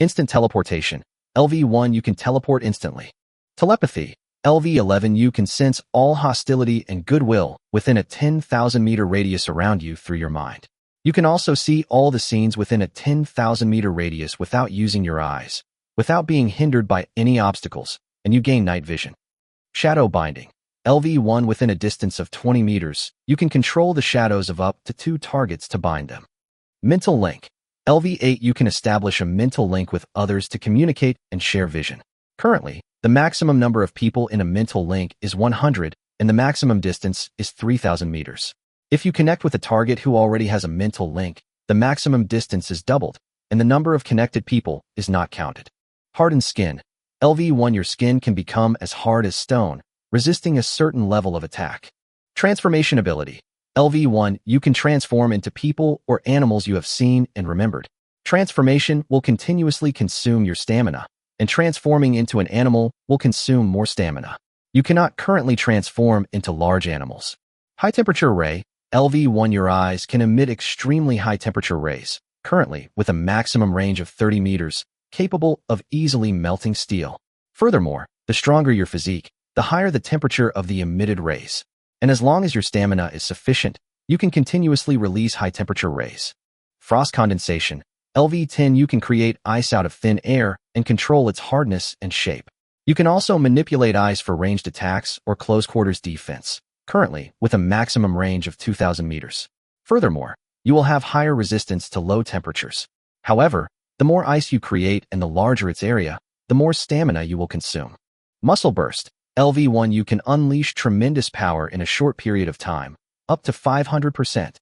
Instant teleportation, LV1. You can teleport instantly. Telepathy, LV11. You can sense all hostility and goodwill within a 10,000-meter radius around you through your mind. You can also see all the scenes within a 10,000-meter radius without using your eyes, without being hindered by any obstacles, and you gain night vision. Shadow binding, LV1. Within a distance of 20 meters, you can control the shadows of up to 2 targets to bind them. Mental link, LV8. You can establish a mental link with others to communicate and share vision. Currently, the maximum number of people in a mental link is 100, and the maximum distance is 3,000 meters. If you connect with a target who already has a mental link, the maximum distance is doubled, and the number of connected people is not counted. Hardened skin, LV1. Your skin can become as hard as stone, resisting a certain level of attack. Transformation ability, LV1. You can transform into people or animals you have seen and remembered. Transformation will continuously consume your stamina, and transforming into an animal will consume more stamina. You cannot currently transform into large animals. High temperature ray, LV1. Your eyes can emit extremely high temperature rays, currently with a maximum range of 30 meters, capable of easily melting steel. Furthermore, the stronger your physique, the higher the temperature of the emitted rays. And as long as your stamina is sufficient, you can continuously release high temperature rays. Frost condensation, LV10. You can create ice out of thin air and control its hardness and shape. You can also manipulate ice for ranged attacks or close quarters defense, currently with a maximum range of 2,000 meters. Furthermore, you will have higher resistance to low temperatures. However, the more ice you create and the larger its area, the more stamina you will consume. Muscle burst, LV1. You can unleash tremendous power in a short period of time, up to 500%.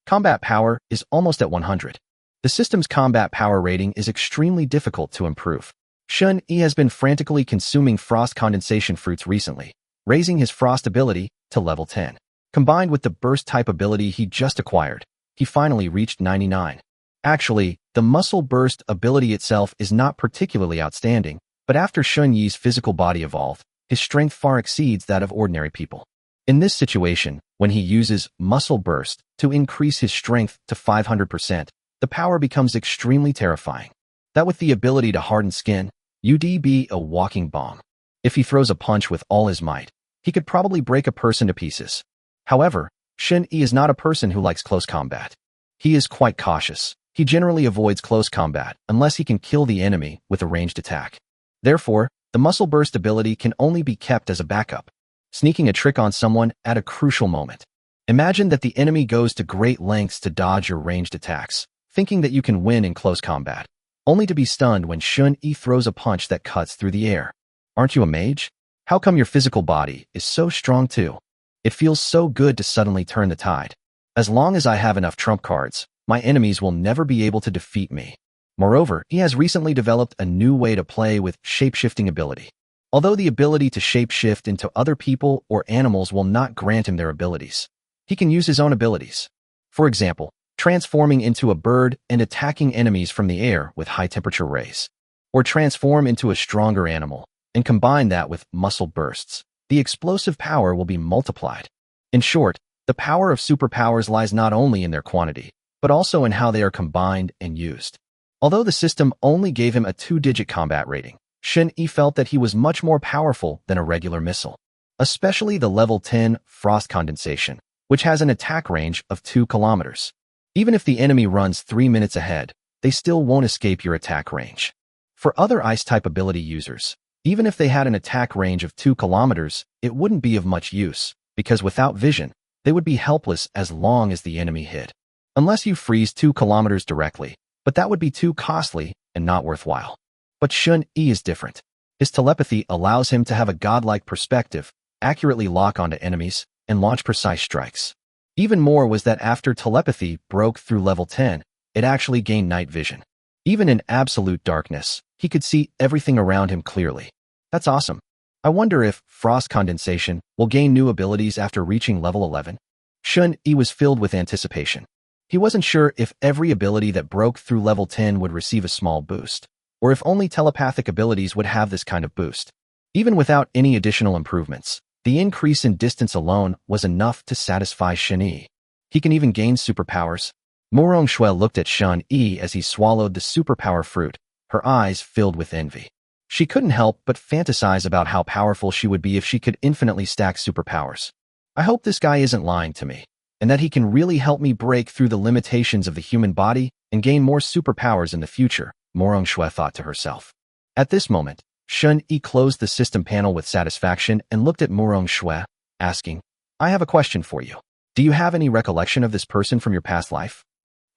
Combat power is almost at 100. The system's combat power rating is extremely difficult to improve. Shun Yi has been frantically consuming frost condensation fruits recently, raising his frost ability to level 10. Combined with the burst type ability he just acquired, he finally reached 99. Actually, the muscle burst ability itself is not particularly outstanding, but after Shun Yi's physical body evolved, his strength far exceeds that of ordinary people. In this situation, when he uses muscle burst to increase his strength to 500%, the power becomes extremely terrifying. That with the ability to harden skin, you'd be a walking bomb. If he throws a punch with all his might, he could probably break a person to pieces. However, Shun Yi is not a person who likes close combat. He is quite cautious. He generally avoids close combat unless he can kill the enemy with a ranged attack. Therefore, the muscle burst ability can only be kept as a backup. sneaking a trick on someone at a crucial moment. Imagine that the enemy goes to great lengths to dodge your ranged attacks, thinking that you can win in close combat, only to be stunned when Shun-Yi throws a punch that cuts through the air. Aren't you a mage? How come your physical body is so strong too? It feels so good to suddenly turn the tide. As long as I have enough trump cards, my enemies will never be able to defeat me. Moreover, he has recently developed a new way to play with shape-shifting ability. Although the ability to shape-shift into other people or animals will not grant him their abilities, he can use his own abilities. For example, transforming into a bird and attacking enemies from the air with high-temperature rays. Or transform into a stronger animal and combine that with muscle bursts. The explosive power will be multiplied. In short, the power of superpowers lies not only in their quantity, but also in how they are combined and used. Although the system only gave him a 2-digit combat rating, Shun-Yi felt that he was much more powerful than a regular missile. Especially the level 10 frost condensation, which has an attack range of 2 kilometers. Even if the enemy runs 3 minutes ahead, they still won't escape your attack range. For other ice-type ability users, even if they had an attack range of 2 kilometers, it wouldn't be of much use, because without vision, they would be helpless as long as the enemy hid. Unless you freeze 2 kilometers directly, but that would be too costly and not worthwhile. But Shun-Yi is different. His telepathy allows him to have a godlike perspective, accurately lock onto enemies, and launch precise strikes. Even more was that after telepathy broke through level 10, it actually gained night vision. Even in absolute darkness, he could see everything around him clearly. That's awesome. I wonder if frost condensation will gain new abilities after reaching level 11. Shun-Yi was filled with anticipation. He wasn't sure if every ability that broke through level 10 would receive a small boost, or if only telepathic abilities would have this kind of boost. Even without any additional improvements, the increase in distance alone was enough to satisfy Shun-Yi. He can even gain superpowers. Morong Shui looked at Shun-Yi as he swallowed the superpower fruit, her eyes filled with envy. She couldn't help but fantasize about how powerful she would be if she could infinitely stack superpowers. I hope this guy isn't lying to me, and that he can really help me break through the limitations of the human body and gain more superpowers in the future, Morong Shui thought to herself. At this moment, Shun-Yi closed the system panel with satisfaction and looked at Morong Shui, asking, I have a question for you. Do you have any recollection of this person from your past life?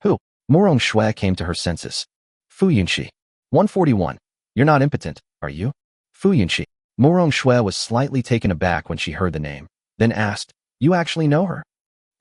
Who? Morong Shui came to her senses. Fu Yunxi. 141. You're not impotent, are you? Fu Yunxi. Morong Shui was slightly taken aback when she heard the name, then asked, You actually know her?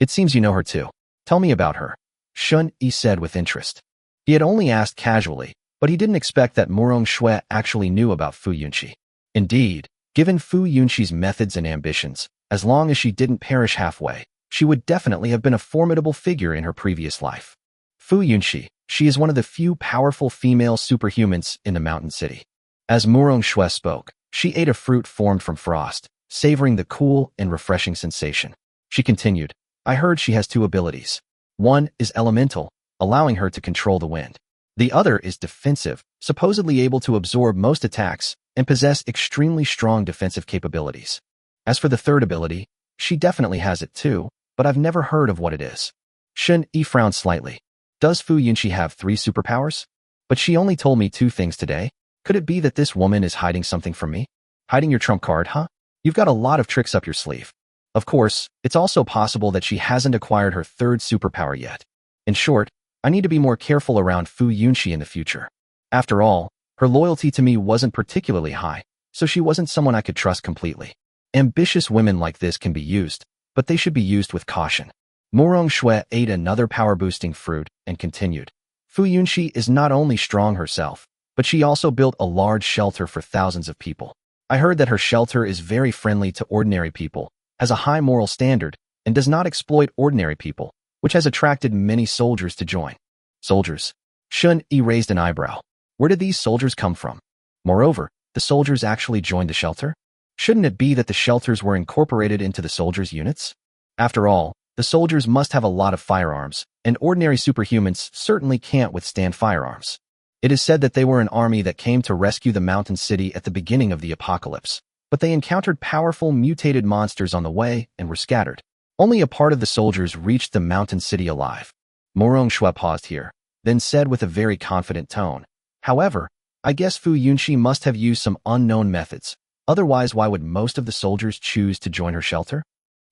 It seems you know her too. Tell me about her. Shun-Yi said with interest. He had only asked casually, but he didn't expect that Morong Shui actually knew about Fu Yunxi. Indeed, given Fu Yunxi's methods and ambitions, as long as she didn't perish halfway, she would definitely have been a formidable figure in her previous life. Fu Yunxi, she is one of the few powerful female superhumans in the mountain city. As Morong Shui spoke, she ate a fruit formed from frost, savoring the cool and refreshing sensation. She continued, I heard she has 2 abilities. One is elemental, allowing her to control the wind. The other is defensive, supposedly able to absorb most attacks and possess extremely strong defensive capabilities. As for the third ability, she definitely has it too, but I've never heard of what it is. Shun-Yi frowned slightly. Does Fu Yunxi have 3 superpowers? But she only told me 2 things today. Could it be that this woman is hiding something from me? Hiding your trump card, huh? You've got a lot of tricks up your sleeve. Of course, it's also possible that she hasn't acquired her 3rd superpower yet. In short, I need to be more careful around Fu Yunxi in the future. After all, her loyalty to me wasn't particularly high, so she wasn't someone I could trust completely. Ambitious women like this can be used, but they should be used with caution. Morong Shui ate another power-boosting fruit and continued. Fu Yunxi is not only strong herself, but she also built a large shelter for thousands of people. I heard that her shelter is very friendly to ordinary people, has a high moral standard, and does not exploit ordinary people, which has attracted many soldiers to join. Soldiers? Shun-Yi raised an eyebrow. Where did these soldiers come from? Moreover, the soldiers actually joined the shelter? Shouldn't it be that the shelters were incorporated into the soldiers' units? After all, the soldiers must have a lot of firearms, and ordinary superhumans certainly can't withstand firearms. It is said that they were an army that came to rescue the mountain city at the beginning of the apocalypse, but they encountered powerful mutated monsters on the way and were scattered. Only a part of the soldiers reached the mountain city alive. Morong Shui paused here, then said with a very confident tone, However, I guess Fu Yunxi must have used some unknown methods, Otherwise, why would most of the soldiers choose to join her shelter?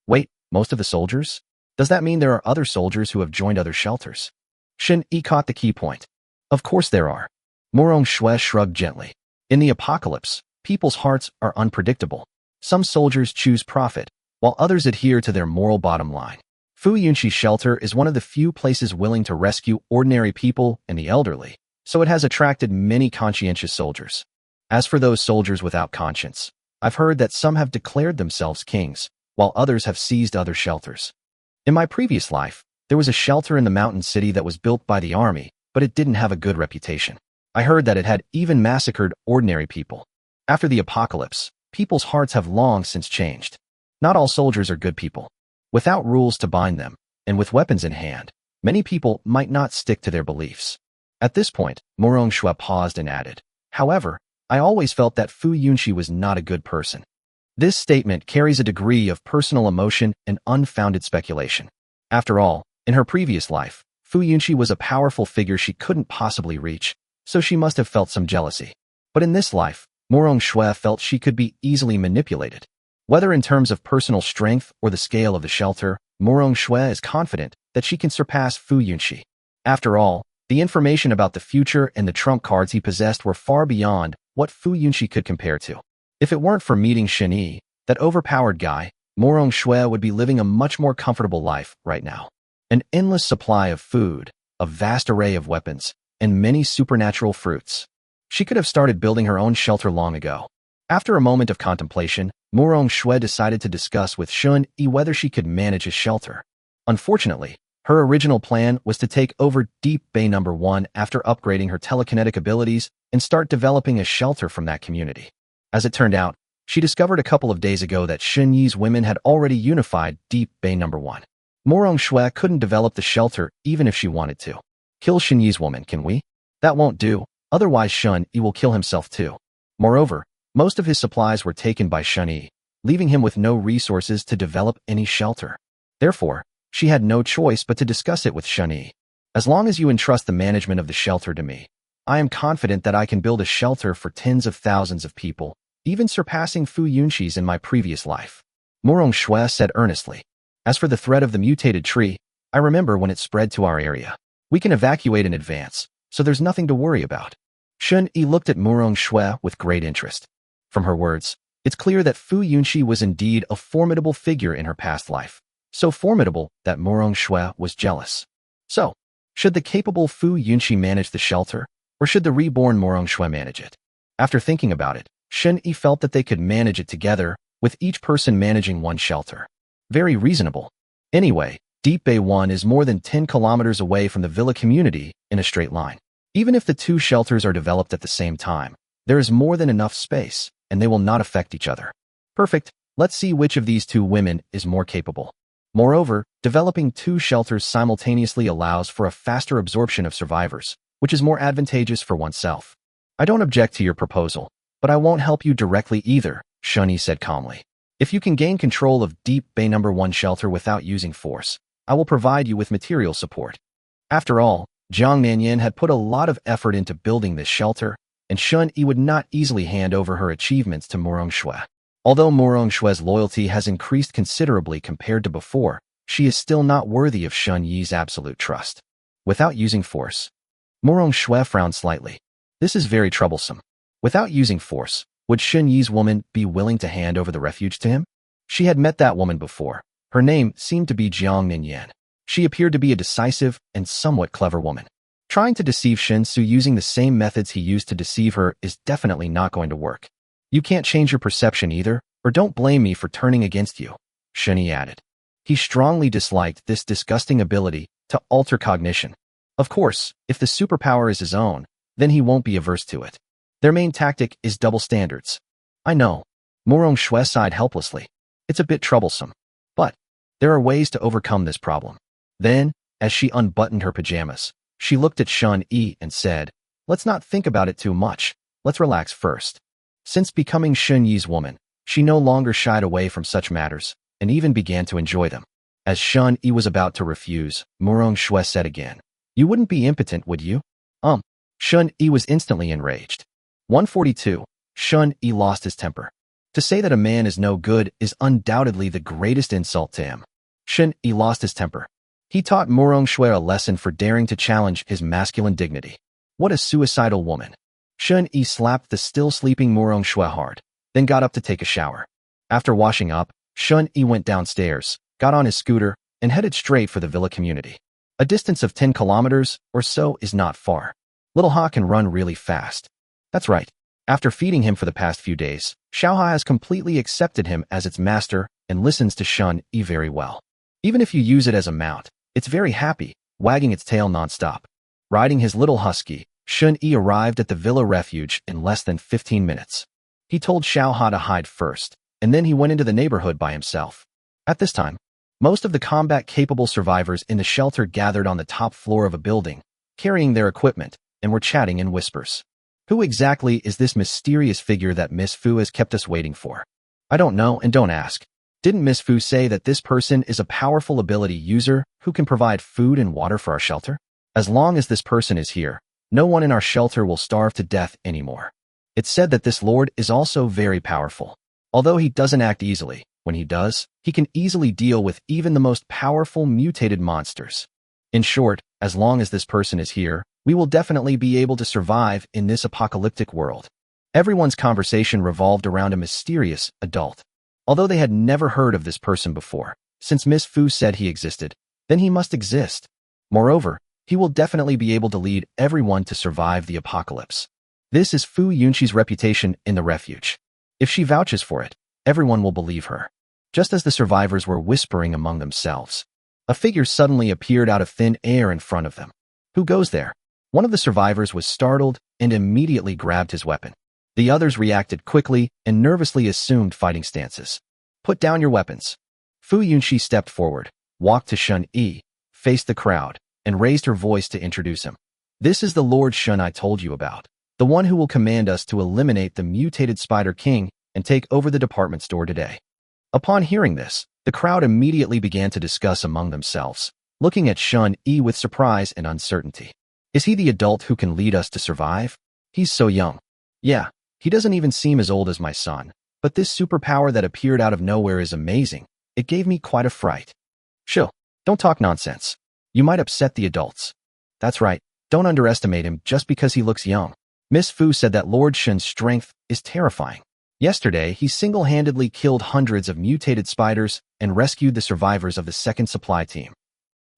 Wait, most of the soldiers? Does that mean there are other soldiers who have joined other shelters? Shin-yi caught the key point. Of course there are. Morong Shue shrugged gently. In the apocalypse, people's hearts are unpredictable. Some soldiers choose profit, while others adhere to their moral bottom line. Fu Yunxi's shelter is one of the few places willing to rescue ordinary people and the elderly, so it has attracted many conscientious soldiers. As for those soldiers without conscience, I've heard that some have declared themselves kings, while others have seized other shelters. In my previous life, there was a shelter in the mountain city that was built by the army, but it didn't have a good reputation. I heard that it had even massacred ordinary people. After the apocalypse, people's hearts have long since changed. Not all soldiers are good people. Without rules to bind them, and with weapons in hand, many people might not stick to their beliefs. At this point, Morong Shue paused and added, however, I always felt that Fu Yunxi was not a good person. This statement carries a degree of personal emotion and unfounded speculation. After all, in her previous life, Fu Yunxi was a powerful figure she couldn't possibly reach, so she must have felt some jealousy. But in this life, Morong Shue felt she could be easily manipulated. Whether in terms of personal strength or the scale of the shelter, Morong Shue is confident that she can surpass Fu Yunxi. After all, the information about the future and the trump cards he possessed were far beyond what Fu Yunxi could compare to. If it weren't for meeting Shen-yi, that overpowered guy, Morong Shue would be living a much more comfortable life right now. An endless supply of food, a vast array of weapons, and many supernatural fruits. She could have started building her own shelter long ago. After a moment of contemplation, Morong Shue decided to discuss with Shun-yi whether she could manage a shelter. Unfortunately, her original plan was to take over Deep Bay No. 1 after upgrading her telekinetic abilities and start developing a shelter from that community. As it turned out, she discovered a couple of days ago that Shun-yi's women had already unified Deep Bay No. 1. Morong Shue couldn't develop the shelter even if she wanted to. Kill Shun-yi's woman, can we? That won't do, otherwise Shun-yi will kill himself too. Moreover, most of his supplies were taken by Shun-yi, leaving him with no resources to develop any shelter. Therefore, she had no choice but to discuss it with Shun-yi. As long as you entrust the management of the shelter to me, I am confident that I can build a shelter for tens of thousands of people, even surpassing Fu Yunxi's in my previous life. Morong Shue said earnestly. As for the threat of the mutated tree, I remember when it spread to our area. We can evacuate in advance, so there's nothing to worry about. Shun-yi looked at Morong Shue with great interest. From her words, it's clear that Fu Yunxi was indeed a formidable figure in her past life, so formidable that Morong Shue was jealous. So, should the capable Fu Yunxi manage the shelter, or should the reborn Morong Shue manage it? After thinking about it, Shen-yi felt that they could manage it together, with each person managing one shelter. Very reasonable. Anyway, Deep Bay 1 is more than 10 kilometers away from the villa community in a straight line. Even if the two shelters are developed at the same time, there is more than enough space, and they will not affect each other. Perfect. Let's see which of these two women is more capable. Moreover, developing two shelters simultaneously allows for a faster absorption of survivors, which is more advantageous for oneself. I don't object to your proposal, but I won't help you directly either, Shun-yi said calmly. If you can gain control of Deep Bay No. 1 shelter without using force, I will provide you with material support. After all, Jiang Nanyan had put a lot of effort into building this shelter, and Shun-yi would not easily hand over her achievements to Morong Shue. Although Morong Shue's loyalty has increased considerably compared to before, she is still not worthy of Shun-yi's absolute trust. Without using force. Morong Shue frowned slightly. This is very troublesome. Without using force, would Shun-yi's woman be willing to hand over the refuge to him? She had met that woman before. Her name seemed to be Jiang Nanyan. She appeared to be a decisive and somewhat clever woman. Trying to deceive Shin Su using the same methods he used to deceive her is definitely not going to work. You can't change your perception either, or don't blame me for turning against you, Shen-yi added. He strongly disliked this disgusting ability to alter cognition. Of course, if the superpower is his own, then he won't be averse to it. Their main tactic is double standards. I know. Morong Shue sighed helplessly. It's a bit troublesome. But there are ways to overcome this problem. Then, as she unbuttoned her pajamas, she looked at Shun-yi and said, let's not think about it too much. Let's relax first. Since becoming Shun-yi's woman, she no longer shied away from such matters, and even began to enjoy them. As Shun-yi was about to refuse, Morong Shue said again, you wouldn't be impotent, would you? Shun-yi was instantly enraged. 142. Shun-yi lost his temper. To say that a man is no good is undoubtedly the greatest insult to him. Shun-yi lost his temper. He taught Murong Shui a lesson for daring to challenge his masculine dignity. What a suicidal woman. Shun-yi slapped the still sleeping Murong Shui hard, then got up to take a shower. After washing up, Shun-yi went downstairs, got on his scooter, and headed straight for the villa community. A distance of 10 kilometers or so is not far. Little Ha can run really fast. That's right. After feeding him for the past few days, Xiaoha has completely accepted him as its master and listens to Shun-yi very well. Even if you use it as a mount, it's very happy, wagging its tail nonstop. Riding his little husky, Shun-yi arrived at the villa refuge in less than 15 minutes. He told Xiaoha to hide first, and then he went into the neighborhood by himself. At this time, most of the combat-capable survivors in the shelter gathered on the top floor of a building, carrying their equipment, and were chatting in whispers. Who exactly is this mysterious figure that Miss Fu has kept us waiting for? I don't know and don't ask. Didn't Miss Fu say that this person is a powerful ability user who can provide food and water for our shelter? As long as this person is here, no one in our shelter will starve to death anymore. It's said that this lord is also very powerful. Although he doesn't act easily, when he does, he can easily deal with even the most powerful mutated monsters. In short, as long as this person is here, we will definitely be able to survive in this apocalyptic world. Everyone's conversation revolved around a mysterious adult. Although they had never heard of this person before, since Miss Fu said he existed, then he must exist. Moreover, he will definitely be able to lead everyone to survive the apocalypse. This is Fu Yunqi's reputation in the refuge. If she vouches for it, everyone will believe her. Just as the survivors were whispering among themselves, a figure suddenly appeared out of thin air in front of them. Who goes there? One of the survivors was startled and immediately grabbed his weapon. The others reacted quickly and nervously assumed fighting stances. Put down your weapons. Fu Yunqi stepped forward, walked to Shun-yi, faced the crowd, and raised her voice to introduce him. This is the Lord Shun I told you about, the one who will command us to eliminate the mutated Spider King and take over the department store today. Upon hearing this, the crowd immediately began to discuss among themselves, looking at Shun-yi with surprise and uncertainty. Is he the adult who can lead us to survive? He's so young. Yeah, he doesn't even seem as old as my son, but this superpower that appeared out of nowhere is amazing. It gave me quite a fright. Chill, don't talk nonsense. You might upset the adults. That's right, don't underestimate him just because he looks young. Miss Fu said that Lord Shen's strength is terrifying. Yesterday, he single-handedly killed hundreds of mutated spiders and rescued the survivors of the second supply team.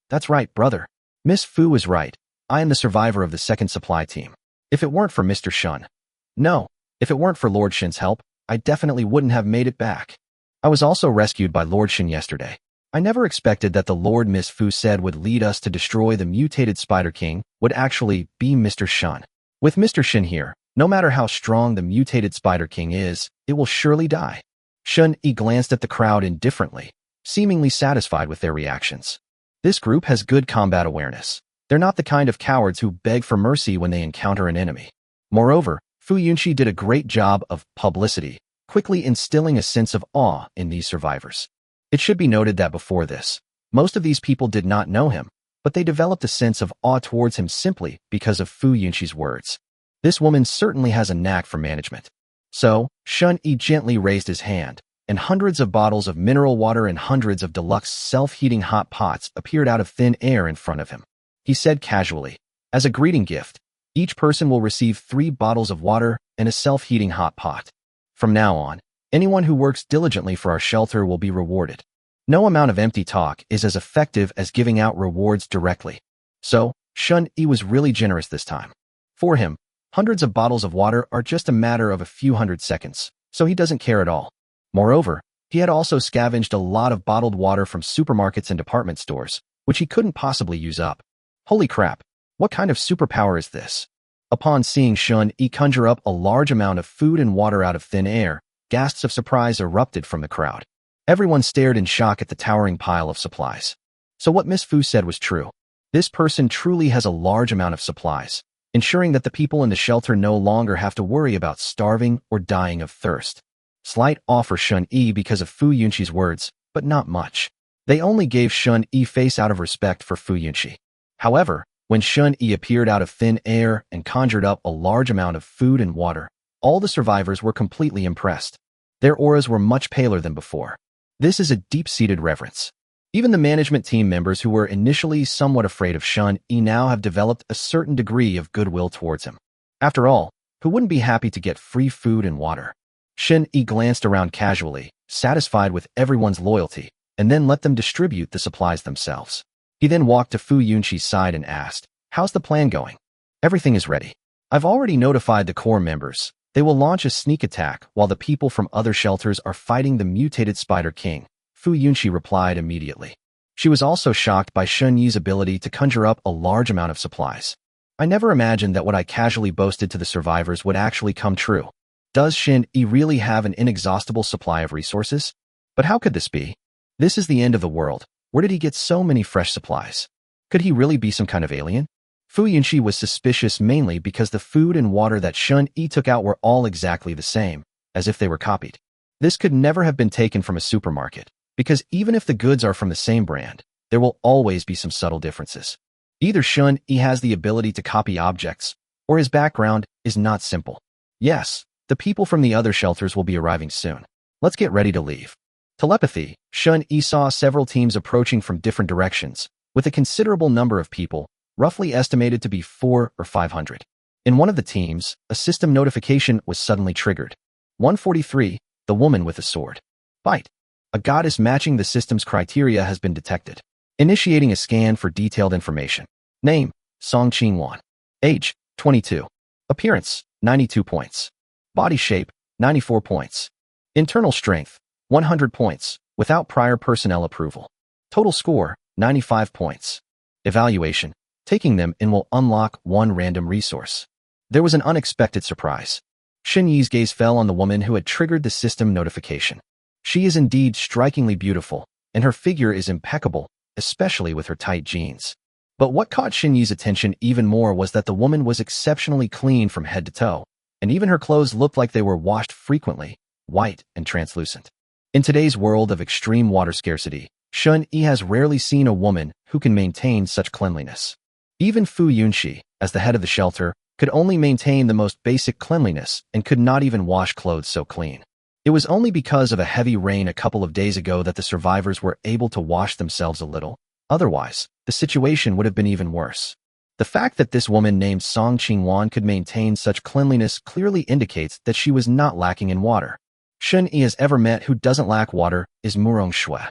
That's right, brother. Miss Fu is right. I am the survivor of the second supply team. If it weren't for Mr. Shun. No, if it weren't for Lord Shin's help, I definitely wouldn't have made it back. I was also rescued by Lord Shin yesterday. I never expected that the Lord Miss Fu said would lead us to destroy the mutated Spider King would actually be Mr. Shun. With Mr. Shin here, no matter how strong the mutated Spider King is, it will surely die. Shun-yi glanced at the crowd indifferently, seemingly satisfied with their reactions. This group has good combat awareness. They're not the kind of cowards who beg for mercy when they encounter an enemy. Moreover, Fu Yunqi did a great job of publicity, quickly instilling a sense of awe in these survivors. It should be noted that before this, most of these people did not know him, but they developed a sense of awe towards him simply because of Fu Yunqi's words. This woman certainly has a knack for management. So, Shun-yi gently raised his hand, and hundreds of bottles of mineral water and hundreds of deluxe self-heating hot pots appeared out of thin air in front of him. He said casually, as a greeting gift, each person will receive 3 bottles of water and a self-heating hot pot. From now on, anyone who works diligently for our shelter will be rewarded. No amount of empty talk is as effective as giving out rewards directly. So, Shun-yi was really generous this time. For him, hundreds of bottles of water are just a matter of a few hundred seconds, so he doesn't care at all. Moreover, he had also scavenged a lot of bottled water from supermarkets and department stores, which he couldn't possibly use up. Holy crap, what kind of superpower is this? Upon seeing Shun-yi conjure up a large amount of food and water out of thin air, gasps of surprise erupted from the crowd. Everyone stared in shock at the towering pile of supplies. So what Miss Fu said was true. This person truly has a large amount of supplies, ensuring that the people in the shelter no longer have to worry about starving or dying of thirst. Slight awe for Shun-yi because of Fu Yunqi's words, but not much. They only gave Shun-yi face out of respect for Fu Yunqi. However, when Shun-yi appeared out of thin air and conjured up a large amount of food and water, all the survivors were completely impressed. Their auras were much paler than before. This is a deep-seated reverence. Even the management team members who were initially somewhat afraid of Shun-Yi now have developed a certain degree of goodwill towards him. After all, who wouldn't be happy to get free food and water? Shun-Yi glanced around casually, satisfied with everyone's loyalty, and then let them distribute the supplies themselves. He then walked to Fu Yunqi's side and asked, "How's the plan going?" "Everything is ready. I've already notified the core members. They will launch a sneak attack while the people from other shelters are fighting the mutated Spider King," Fu Yunqi replied immediately. She was also shocked by Shun-Yi's ability to conjure up a large amount of supplies. "I never imagined that what I casually boasted to the survivors would actually come true. Does Shun-Yi really have an inexhaustible supply of resources? But how could this be? This is the end of the world. Where did he get so many fresh supplies? Could he really be some kind of alien?" Fu Yunqi was suspicious mainly because the food and water that Shun-Yi took out were all exactly the same, as if they were copied. This could never have been taken from a supermarket, because even if the goods are from the same brand, there will always be some subtle differences. Either Shun-Yi has the ability to copy objects, or his background is not simple. Yes, the people from the other shelters will be arriving soon. Let's get ready to leave. Telepathy, Shun-Yi saw several teams approaching from different directions, with a considerable number of people, roughly estimated to be 400 or 500. In one of the teams, a system notification was suddenly triggered. 143, the woman with a sword. Bite. A goddess matching the system's criteria has been detected. Initiating a scan for detailed information. Name, Song Qingwan. Age, 22. Appearance, 92 points. Body shape, 94 points. Internal strength, 100 points, without prior personnel approval. Total score, 95 points. Evaluation. Taking them in will unlock one random resource. There was an unexpected surprise. Shun-Yi's gaze fell on the woman who had triggered the system notification. She is indeed strikingly beautiful, and her figure is impeccable, especially with her tight jeans. But what caught Shun-Yi's attention even more was that the woman was exceptionally clean from head to toe, and even her clothes looked like they were washed frequently, white and translucent. In today's world of extreme water scarcity, Shun-Yi has rarely seen a woman who can maintain such cleanliness. Even Fu Yunqi, as the head of the shelter, could only maintain the most basic cleanliness and could not even wash clothes so clean. It was only because of a heavy rain a couple of days ago that the survivors were able to wash themselves a little. Otherwise, the situation would have been even worse. The fact that this woman named Song Qingwan could maintain such cleanliness clearly indicates that she was not lacking in water. Shun-Yi has ever met who doesn't lack water is Murong Shui.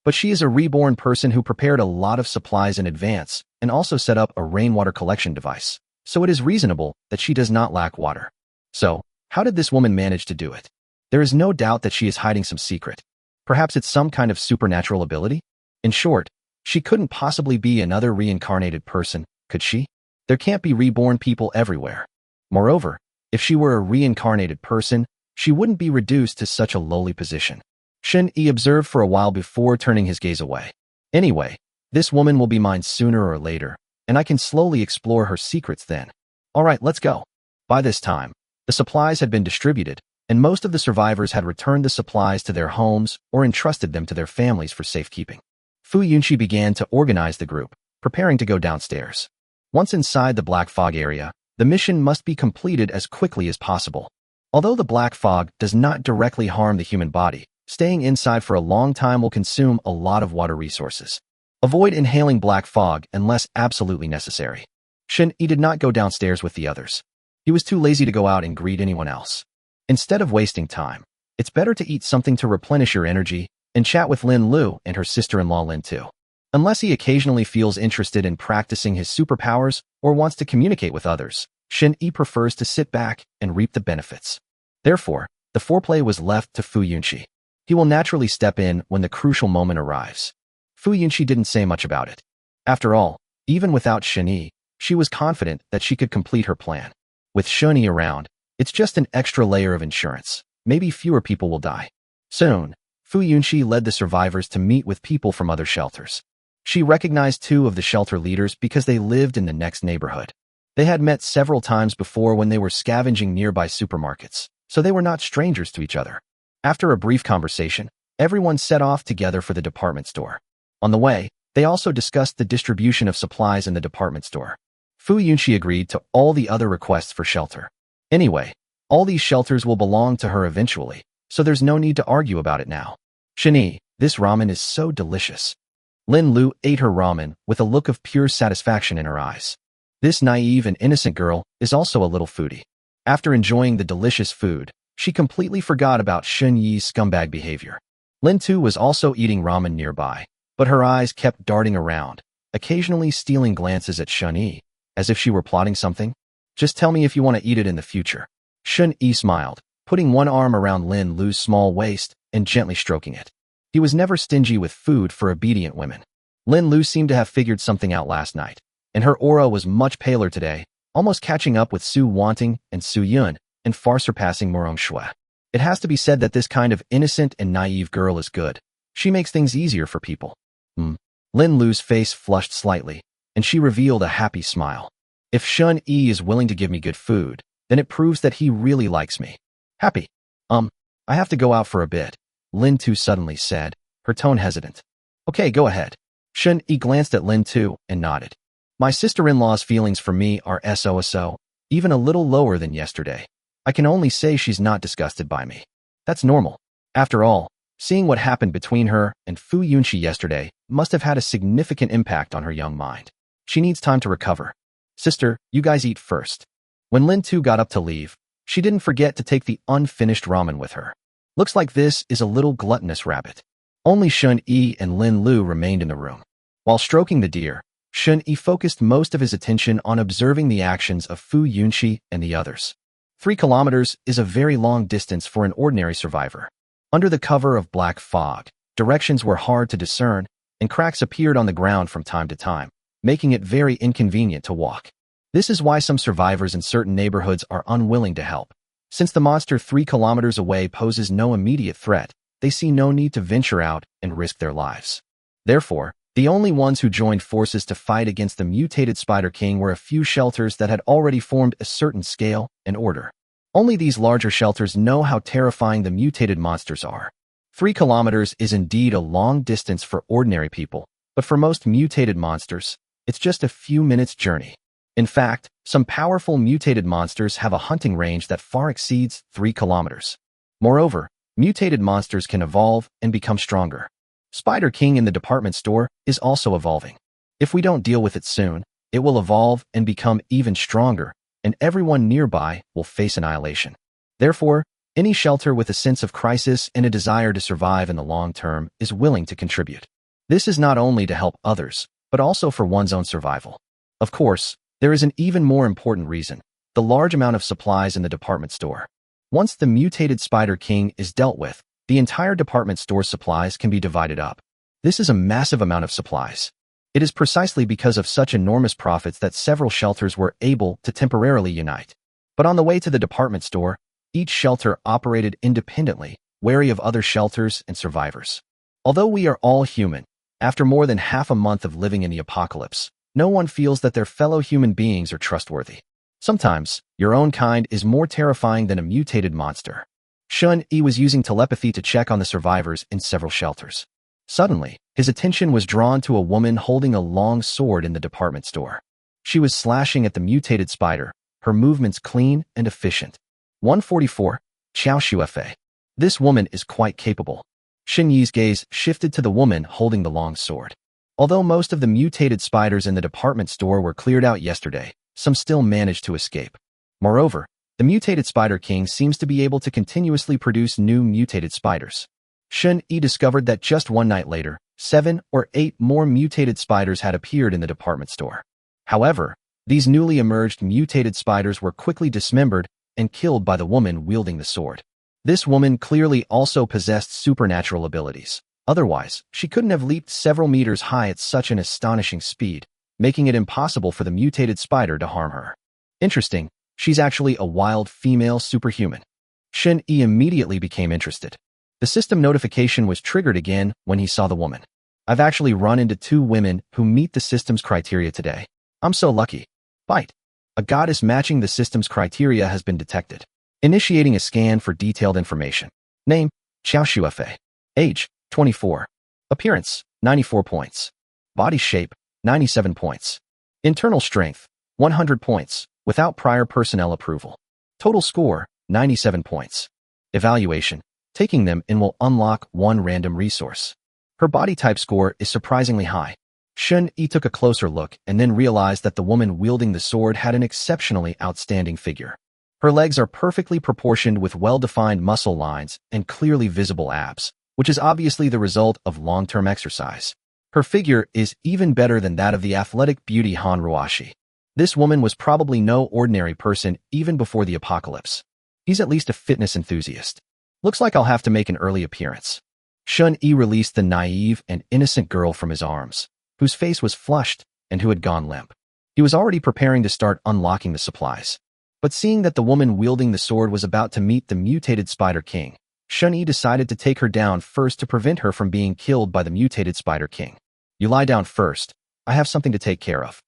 But she is a reborn person who prepared a lot of supplies in advance and also set up a rainwater collection device, so it is reasonable that she does not lack water. So, how did this woman manage to do it? There is no doubt that she is hiding some secret. Perhaps it's some kind of supernatural ability? In short, she couldn't possibly be another reincarnated person, could she? There can't be reborn people everywhere. Moreover, if she were a reincarnated person, she wouldn't be reduced to such a lowly position. Shun-Yi observed for a while before turning his gaze away. Anyway, this woman will be mine sooner or later, and I can slowly explore her secrets then. All right, let's go. By this time, the supplies had been distributed, and most of the survivors had returned the supplies to their homes or entrusted them to their families for safekeeping. Fu Yunqi began to organize the group, preparing to go downstairs. Once inside the black fog area, the mission must be completed as quickly as possible. Although the black fog does not directly harm the human body, staying inside for a long time will consume a lot of water resources. Avoid inhaling black fog unless absolutely necessary. Shun-Yi did not go downstairs with the others. He was too lazy to go out and greet anyone else. Instead of wasting time, it's better to eat something to replenish your energy and chat with Lin Lu and her sister-in-law Lin Tu. Unless he occasionally feels interested in practicing his superpowers or wants to communicate with others, Shun-Yi prefers to sit back and reap the benefits. Therefore, the foreplay was left to Fu Yunqi. He will naturally step in when the crucial moment arrives. Fu Yunqi didn't say much about it. After all, even without Shun-Yi, she was confident that she could complete her plan. With Shun-Yi around, it's just an extra layer of insurance. Maybe fewer people will die. Soon, Fu Yunqi led the survivors to meet with people from other shelters. She recognized two of the shelter leaders because they lived in the next neighborhood. They had met several times before when they were scavenging nearby supermarkets, so they were not strangers to each other. After a brief conversation, everyone set off together for the department store. On the way, they also discussed the distribution of supplies in the department store. Fu Yunqi agreed to all the other requests for shelter. Anyway, all these shelters will belong to her eventually, so there's no need to argue about it now. Shani, this ramen is so delicious. Lin Lu ate her ramen with a look of pure satisfaction in her eyes. This naive and innocent girl is also a little foodie. After enjoying the delicious food, she completely forgot about Shun Yi's scumbag behavior. Lin Tu was also eating ramen nearby, but her eyes kept darting around, occasionally stealing glances at Shun Yi, as if she were plotting something. Just tell me if you want to eat it in the future. Shun Yi smiled, putting one arm around Lin Lu's small waist and gently stroking it. He was never stingy with food for obedient women. Lin Lu seemed to have figured something out last night, and her aura was much paler today, almost catching up with Su Wanting and Su Yun, and far surpassing Morong Shui. It has to be said that this kind of innocent and naive girl is good. She makes things easier for people. Lin Lu's face flushed slightly, and she revealed a happy smile. If Shun Yi is willing to give me good food, then it proves that he really likes me. Happy. I have to go out for a bit, Lin Tu suddenly said, her tone hesitant. Okay, go ahead. Shun Yi glanced at Lin Tu and nodded. My sister-in-law's feelings for me are so, even a little lower than yesterday. I can only say she's not disgusted by me. That's normal. After all, seeing what happened between her and Fu Yunqi yesterday must have had a significant impact on her young mind. She needs time to recover. Sister, you guys eat first. When Lin Tu got up to leave, she didn't forget to take the unfinished ramen with her. Looks like this is a little gluttonous rabbit. Only Shun Yi and Lin Lu remained in the room. While stroking the deer, Shun Yi focused most of his attention on observing the actions of Fu Yunqi and the others. 3 kilometers is a very long distance for an ordinary survivor. Under the cover of black fog, directions were hard to discern, and cracks appeared on the ground from time to time, making it very inconvenient to walk. This is why some survivors in certain neighborhoods are unwilling to help. Since the monster 3 kilometers away poses no immediate threat, they see no need to venture out and risk their lives. Therefore, the only ones who joined forces to fight against the mutated Spider King were a few shelters that had already formed a certain scale and order. Only these larger shelters know how terrifying the mutated monsters are. 3 kilometers is indeed a long distance for ordinary people, but for most mutated monsters, it's just a few minutes' journey. In fact, some powerful mutated monsters have a hunting range that far exceeds 3 kilometers. Moreover, mutated monsters can evolve and become stronger. Spider King in the department store is also evolving. If we don't deal with it soon, it will evolve and become even stronger, and everyone nearby will face annihilation. Therefore, any shelter with a sense of crisis and a desire to survive in the long term is willing to contribute. This is not only to help others, but also for one's own survival. Of course, there is an even more important reason: the large amount of supplies in the department store. Once the mutated Spider King is dealt with, the entire department store's supplies can be divided up. This is a massive amount of supplies. It is precisely because of such enormous profits that several shelters were able to temporarily unite. But on the way to the department store, each shelter operated independently, wary of other shelters and survivors. Although we are all human, after more than half a month of living in the apocalypse, no one feels that their fellow human beings are trustworthy. Sometimes, your own kind is more terrifying than a mutated monster. Shun Yi was using telepathy to check on the survivors in several shelters. Suddenly, his attention was drawn to a woman holding a long sword in the department store. She was slashing at the mutated spider, her movements clean and efficient. 144, Qiao Shuefei. This woman is quite capable. Shen Yi's gaze shifted to the woman holding the long sword. Although most of the mutated spiders in the department store were cleared out yesterday, some still managed to escape. Moreover, the mutated Spider King seems to be able to continuously produce new mutated spiders. Shun Yi discovered that just one night later, 7 or 8 more mutated spiders had appeared in the department store. However, these newly emerged mutated spiders were quickly dismembered and killed by the woman wielding the sword. This woman clearly also possessed supernatural abilities. Otherwise, she couldn't have leaped several meters high at such an astonishing speed, making it impossible for the mutated spider to harm her. Interesting. She's actually a wild female superhuman. Shen Yi immediately became interested. The system notification was triggered again when he saw the woman. I've actually run into 2 women who meet the system's criteria today. I'm so lucky. Bite. A goddess matching the system's criteria has been detected. Initiating a scan for detailed information. Name, Qiao Shuefei. Age, 24. Appearance, 94 points. Body shape, 97 points. Internal strength, 100 points. Without prior personnel approval. Total score, 97 points. Evaluation. Taking them in will unlock one random resource. Her body type score is surprisingly high. Shun-Yi took a closer look and then realized that the woman wielding the sword had an exceptionally outstanding figure. Her legs are perfectly proportioned with well-defined muscle lines and clearly visible abs, which is obviously the result of long-term exercise. Her figure is even better than that of the athletic beauty Han Ruashi. This woman was probably no ordinary person even before the apocalypse. He's at least a fitness enthusiast. Looks like I'll have to make an early appearance. Shun-Yi released the naive and innocent girl from his arms, whose face was flushed and who had gone limp. He was already preparing to start unlocking the supplies. But seeing that the woman wielding the sword was about to meet the mutated Spider King, Shun-Yi decided to take her down first to prevent her from being killed by the mutated Spider King. You lie down first. I have something to take care of.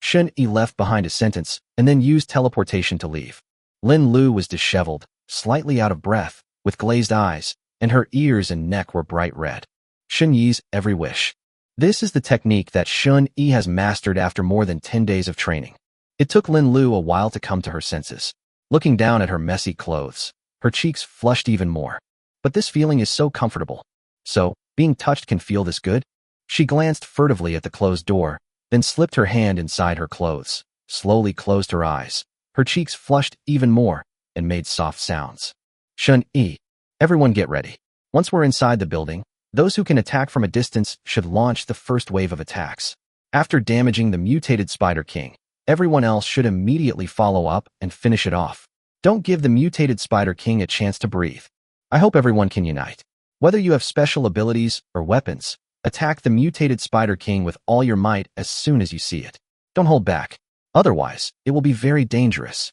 Shun-Yi left behind a sentence and then used teleportation to leave. Lin Lu was disheveled, slightly out of breath, with glazed eyes, and her ears and neck were bright red. Shun-Yi's every wish. This is the technique that Shun-Yi has mastered after more than 10 days of training. It took Lin Lu a while to come to her senses. Looking down at her messy clothes, her cheeks flushed even more. But this feeling is so comfortable. So, being touched can feel this good? She glanced furtively at the closed door, then slipped her hand inside her clothes, slowly closed her eyes. Her cheeks flushed even more and made soft sounds. Shun-Yi, everyone get ready. Once we're inside the building, those who can attack from a distance should launch the first wave of attacks. After damaging the mutated Spider King, everyone else should immediately follow up and finish it off. Don't give the mutated Spider King a chance to breathe. I hope everyone can unite. Whether you have special abilities or weapons, attack the mutated Spider King with all your might as soon as you see it. Don't hold back. Otherwise, it will be very dangerous.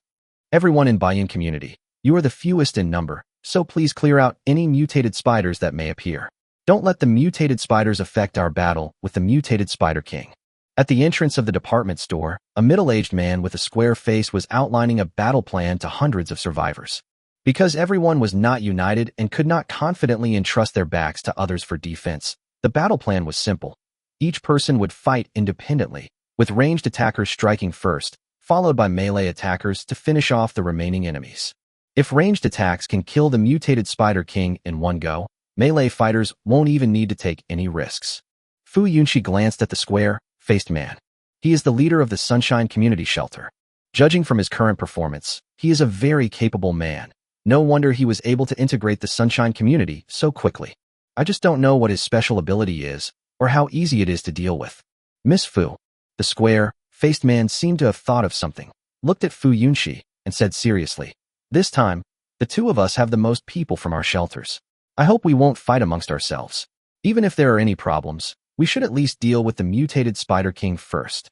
Everyone in Bayan community, you are the fewest in number, so please clear out any mutated spiders that may appear. Don't let the mutated spiders affect our battle with the mutated Spider King. At the entrance of the department store, a middle-aged man with a square face was outlining a battle plan to hundreds of survivors. Because everyone was not united and could not confidently entrust their backs to others for defense, the battle plan was simple. Each person would fight independently, with ranged attackers striking first, followed by melee attackers to finish off the remaining enemies. If ranged attacks can kill the mutated Spider King in one go, melee fighters won't even need to take any risks. Fu Yunxi glanced at the square-faced man. He is the leader of the Sunshine Community Shelter. Judging from his current performance, he is a very capable man. No wonder he was able to integrate the Sunshine community so quickly. I just don't know what his special ability is, or how easy it is to deal with. Miss Fu, the square-faced man seemed to have thought of something, looked at Fu Yunxi, and said seriously, "This time, the two of us have the most people from our shelters. I hope we won't fight amongst ourselves. Even if there are any problems, we should at least deal with the mutated Spider King first."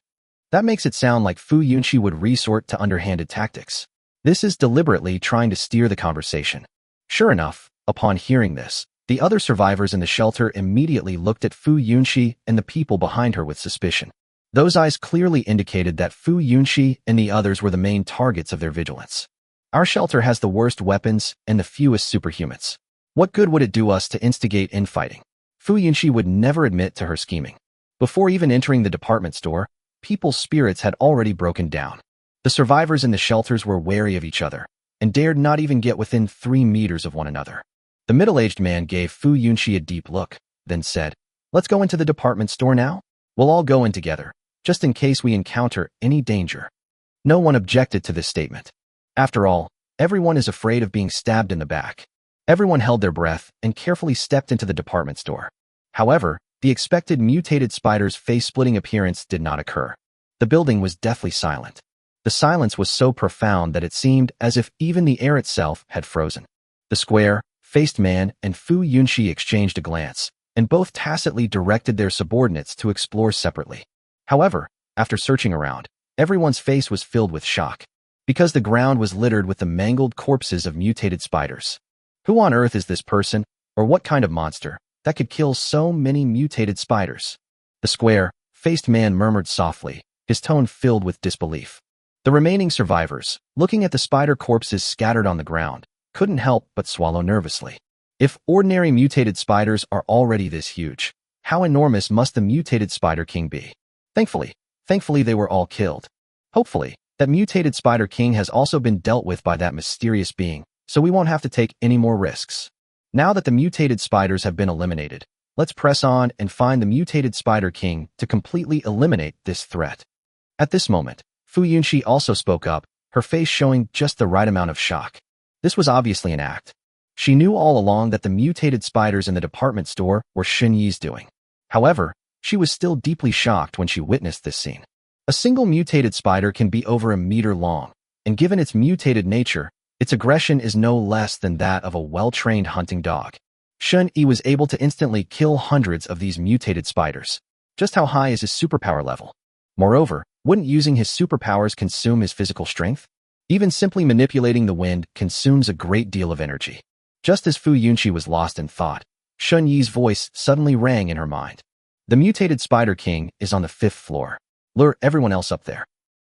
That makes it sound like Fu Yunxi would resort to underhanded tactics. This is deliberately trying to steer the conversation. Sure enough, upon hearing this, the other survivors in the shelter immediately looked at Fu Yunxi and the people behind her with suspicion. Those eyes clearly indicated that Fu Yunxi and the others were the main targets of their vigilance. Our shelter has the worst weapons and the fewest superhumans. What good would it do us to instigate infighting? Fu Yunxi would never admit to her scheming. Before even entering the department store, people's spirits had already broken down. The survivors in the shelters were wary of each other and dared not even get within 3 meters of one another. The middle-aged man gave Fu Yunxi a deep look, then said, "Let's go into the department store now. We'll all go in together, just in case we encounter any danger." No one objected to this statement. After all, everyone is afraid of being stabbed in the back. Everyone held their breath and carefully stepped into the department store. However, the expected mutated spider's face-splitting appearance did not occur. The building was deathly silent. The silence was so profound that it seemed as if even the air itself had frozen. The square-faced man and Fu Yunxi exchanged a glance, and both tacitly directed their subordinates to explore separately. However, after searching around, everyone's face was filled with shock, because the ground was littered with the mangled corpses of mutated spiders. Who on earth is this person, or what kind of monster, that could kill so many mutated spiders? The square-faced man murmured softly, his tone filled with disbelief. The remaining survivors, looking at the spider corpses scattered on the ground, couldn't help but swallow nervously. If ordinary mutated spiders are already this huge, how enormous must the mutated Spider King be? Thankfully they were all killed. Hopefully, that mutated Spider King has also been dealt with by that mysterious being, so we won't have to take any more risks. Now that the mutated spiders have been eliminated, let's press on and find the mutated Spider King to completely eliminate this threat. At this moment, Fu Yunxi also spoke up, her face showing just the right amount of shock. This was obviously an act. She knew all along that the mutated spiders in the department store were Xun Yi's doing. However, she was still deeply shocked when she witnessed this scene. A single mutated spider can be over a meter long, and given its mutated nature, its aggression is no less than that of a well-trained hunting dog. Xun Yi was able to instantly kill hundreds of these mutated spiders. Just how high is his superpower level? Moreover, wouldn't using his superpowers consume his physical strength? Even simply manipulating the wind consumes a great deal of energy. Just as Fu Yunxi was lost in thought, Xun Yi's voice suddenly rang in her mind. The mutated Spider King is on the 5th floor. Lure everyone else up there.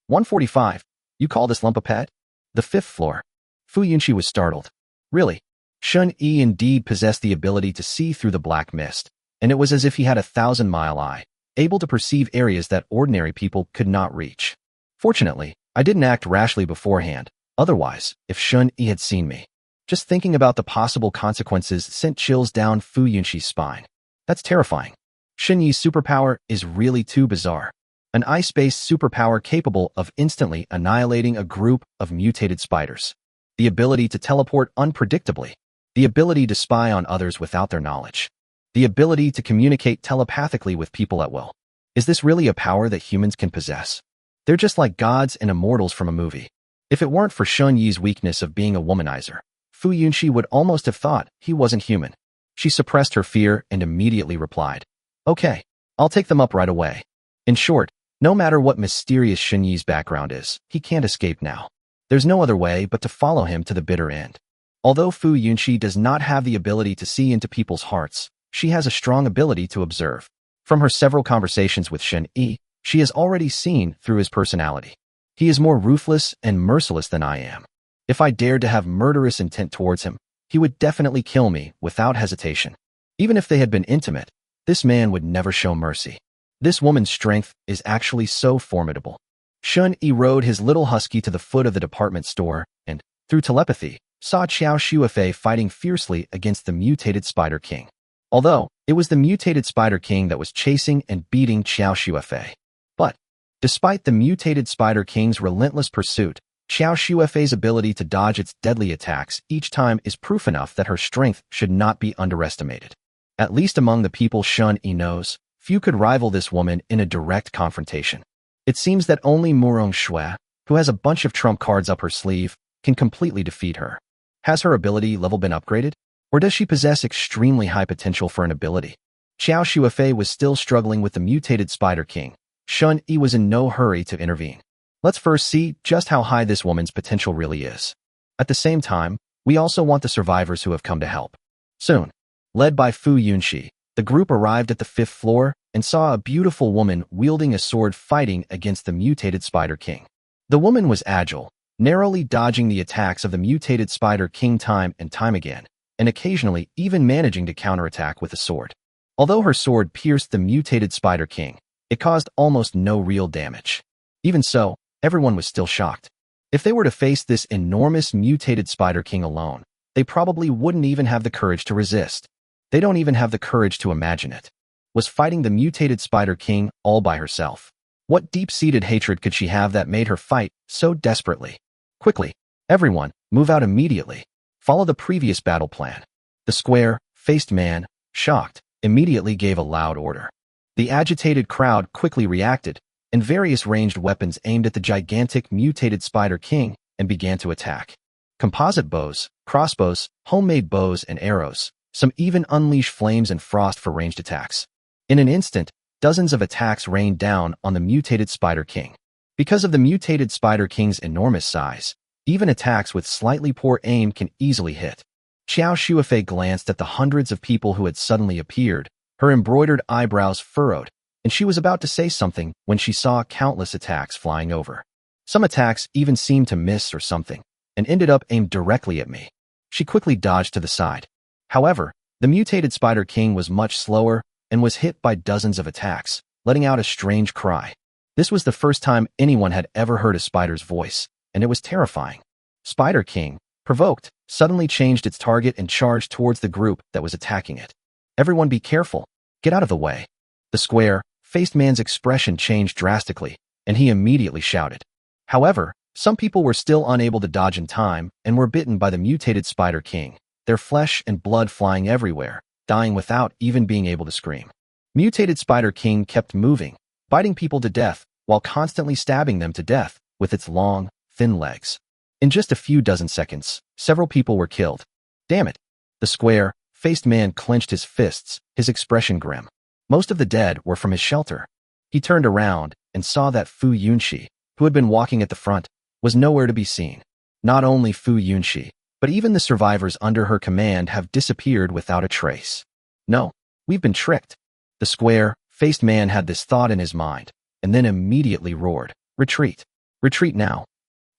145. You call this lump a pet? The 5th floor. Fu Yunxi was startled. Really? Xun Yi indeed possessed the ability to see through the black mist, and it was as if he had a 1,000-mile eye, able to perceive areas that ordinary people could not reach. Fortunately, I didn't act rashly beforehand. Otherwise, if Xun Yi had seen me, just thinking about the possible consequences sent chills down Fu Yunxi's spine. That's terrifying. Xun Yi's superpower is really too bizarre. An ice-based superpower capable of instantly annihilating a group of mutated spiders. The ability to teleport unpredictably. The ability to spy on others without their knowledge. The ability to communicate telepathically with people at will. Is this really a power that humans can possess? They're just like gods and immortals from a movie. If it weren't for Xun Yi's weakness of being a womanizer, Fu Yunxi would almost have thought he wasn't human. She suppressed her fear and immediately replied, "Okay, I'll take them up right away." In short, no matter what mysterious Xun Yi's background is, he can't escape now. There's no other way but to follow him to the bitter end. Although Fu Yunxi does not have the ability to see into people's hearts, she has a strong ability to observe. From her several conversations with Xun Yi, she has already seen through his personality. He is more ruthless and merciless than I am. If I dared to have murderous intent towards him, he would definitely kill me without hesitation. Even if they had been intimate, this man would never show mercy. This woman's strength is actually so formidable. Xun Yi rode his little husky to the foot of the department store and, through telepathy, saw Qiao Shuifei fighting fiercely against the mutated Spider King. Although, it was the mutated Spider King that was chasing and beating Qiao Shuifei. But, despite the mutated Spider King's relentless pursuit, Qiao Shuifei's ability to dodge its deadly attacks each time is proof enough that her strength should not be underestimated. At least among the people Xun Yi knows, few could rival this woman in a direct confrontation. It seems that only Murong Shui, who has a bunch of trump cards up her sleeve, can completely defeat her. Has her ability level been upgraded? Or does she possess extremely high potential for an ability? Qiao Shuifei was still struggling with the mutated Spider King. Xun Yi was in no hurry to intervene. Let's first see just how high this woman's potential really is. At the same time, we also want the survivors who have come to help. Soon, led by Fu Yunxi, the group arrived at the 5th floor and saw a beautiful woman wielding a sword fighting against the mutated Spider King. The woman was agile, narrowly dodging the attacks of the mutated Spider King time and time again, and occasionally even managing to counterattack with a sword. Although her sword pierced the mutated Spider King, it caused almost no real damage. Even so, everyone was still shocked. If they were to face this enormous mutated Spider King alone, they probably wouldn't even have the courage to resist. They don't even have the courage to imagine it. Was fighting the mutated Spider King all by herself? What deep-seated hatred could she have that made her fight so desperately? Quickly, everyone, move out immediately. Follow the previous battle plan. The square-faced man, shocked, immediately gave a loud order. The agitated crowd quickly reacted, and various ranged weapons aimed at the gigantic mutated Spider King and began to attack. Composite bows, crossbows, homemade bows and arrows. Some even unleash flames and frost for ranged attacks. In an instant, dozens of attacks rained down on the mutated Spider King. Because of the mutated Spider King's enormous size, even attacks with slightly poor aim can easily hit. Qiao Shuifei glanced at the hundreds of people who had suddenly appeared, her embroidered eyebrows furrowed, and she was about to say something when she saw countless attacks flying over. Some attacks even seemed to miss or something, and ended up aimed directly at me. She quickly dodged to the side. However, the mutated Spider King was much slower and was hit by dozens of attacks, letting out a strange cry. This was the first time anyone had ever heard a spider's voice, and it was terrifying. Spider King, provoked, suddenly changed its target and charged towards the group that was attacking it. Everyone be careful. Get out of the way. The square-faced man's expression changed drastically, and he immediately shouted. However, some people were still unable to dodge in time and were bitten by the mutated Spider King, their flesh and blood flying everywhere, dying without even being able to scream. Mutated Spider King kept moving, biting people to death while constantly stabbing them to death with its long, thin legs. In just a few dozen seconds, several people were killed. Damn it! The square-faced man clenched his fists, his expression grim. Most of the dead were from his shelter. He turned around and saw that Fu Yunxi, who had been walking at the front, was nowhere to be seen. Not only Fu Yunxi, but even the survivors under her command have disappeared without a trace. No, we've been tricked. The square-faced man had this thought in his mind, and then immediately roared, "Retreat! Retreat now!"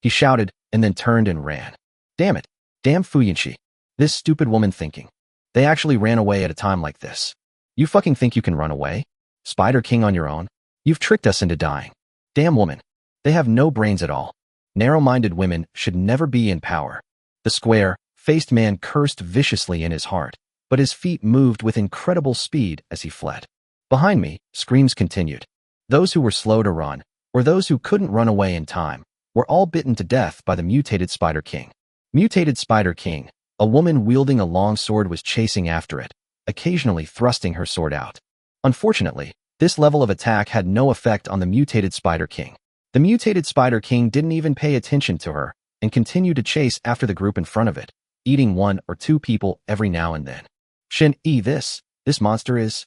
He shouted, and then turned and ran. Damn it! Damn Fu Yunxi! This stupid woman thinking. They actually ran away at a time like this. You fucking think you can run away? Spider King on your own? You've tricked us into dying. Damn woman. They have no brains at all. Narrow-minded women should never be in power. The square-faced man cursed viciously in his heart, but his feet moved with incredible speed as he fled. Behind me, screams continued. Those who were slow to run, or those who couldn't run away in time, were all bitten to death by the mutated Spider King. Mutated Spider King, a woman wielding a long sword, was chasing after it, occasionally thrusting her sword out. Unfortunately, this level of attack had no effect on the mutated Spider King. The mutated Spider King didn't even pay attention to her and continued to chase after the group in front of it, eating one or two people every now and then. Shin-Yi, this monster is...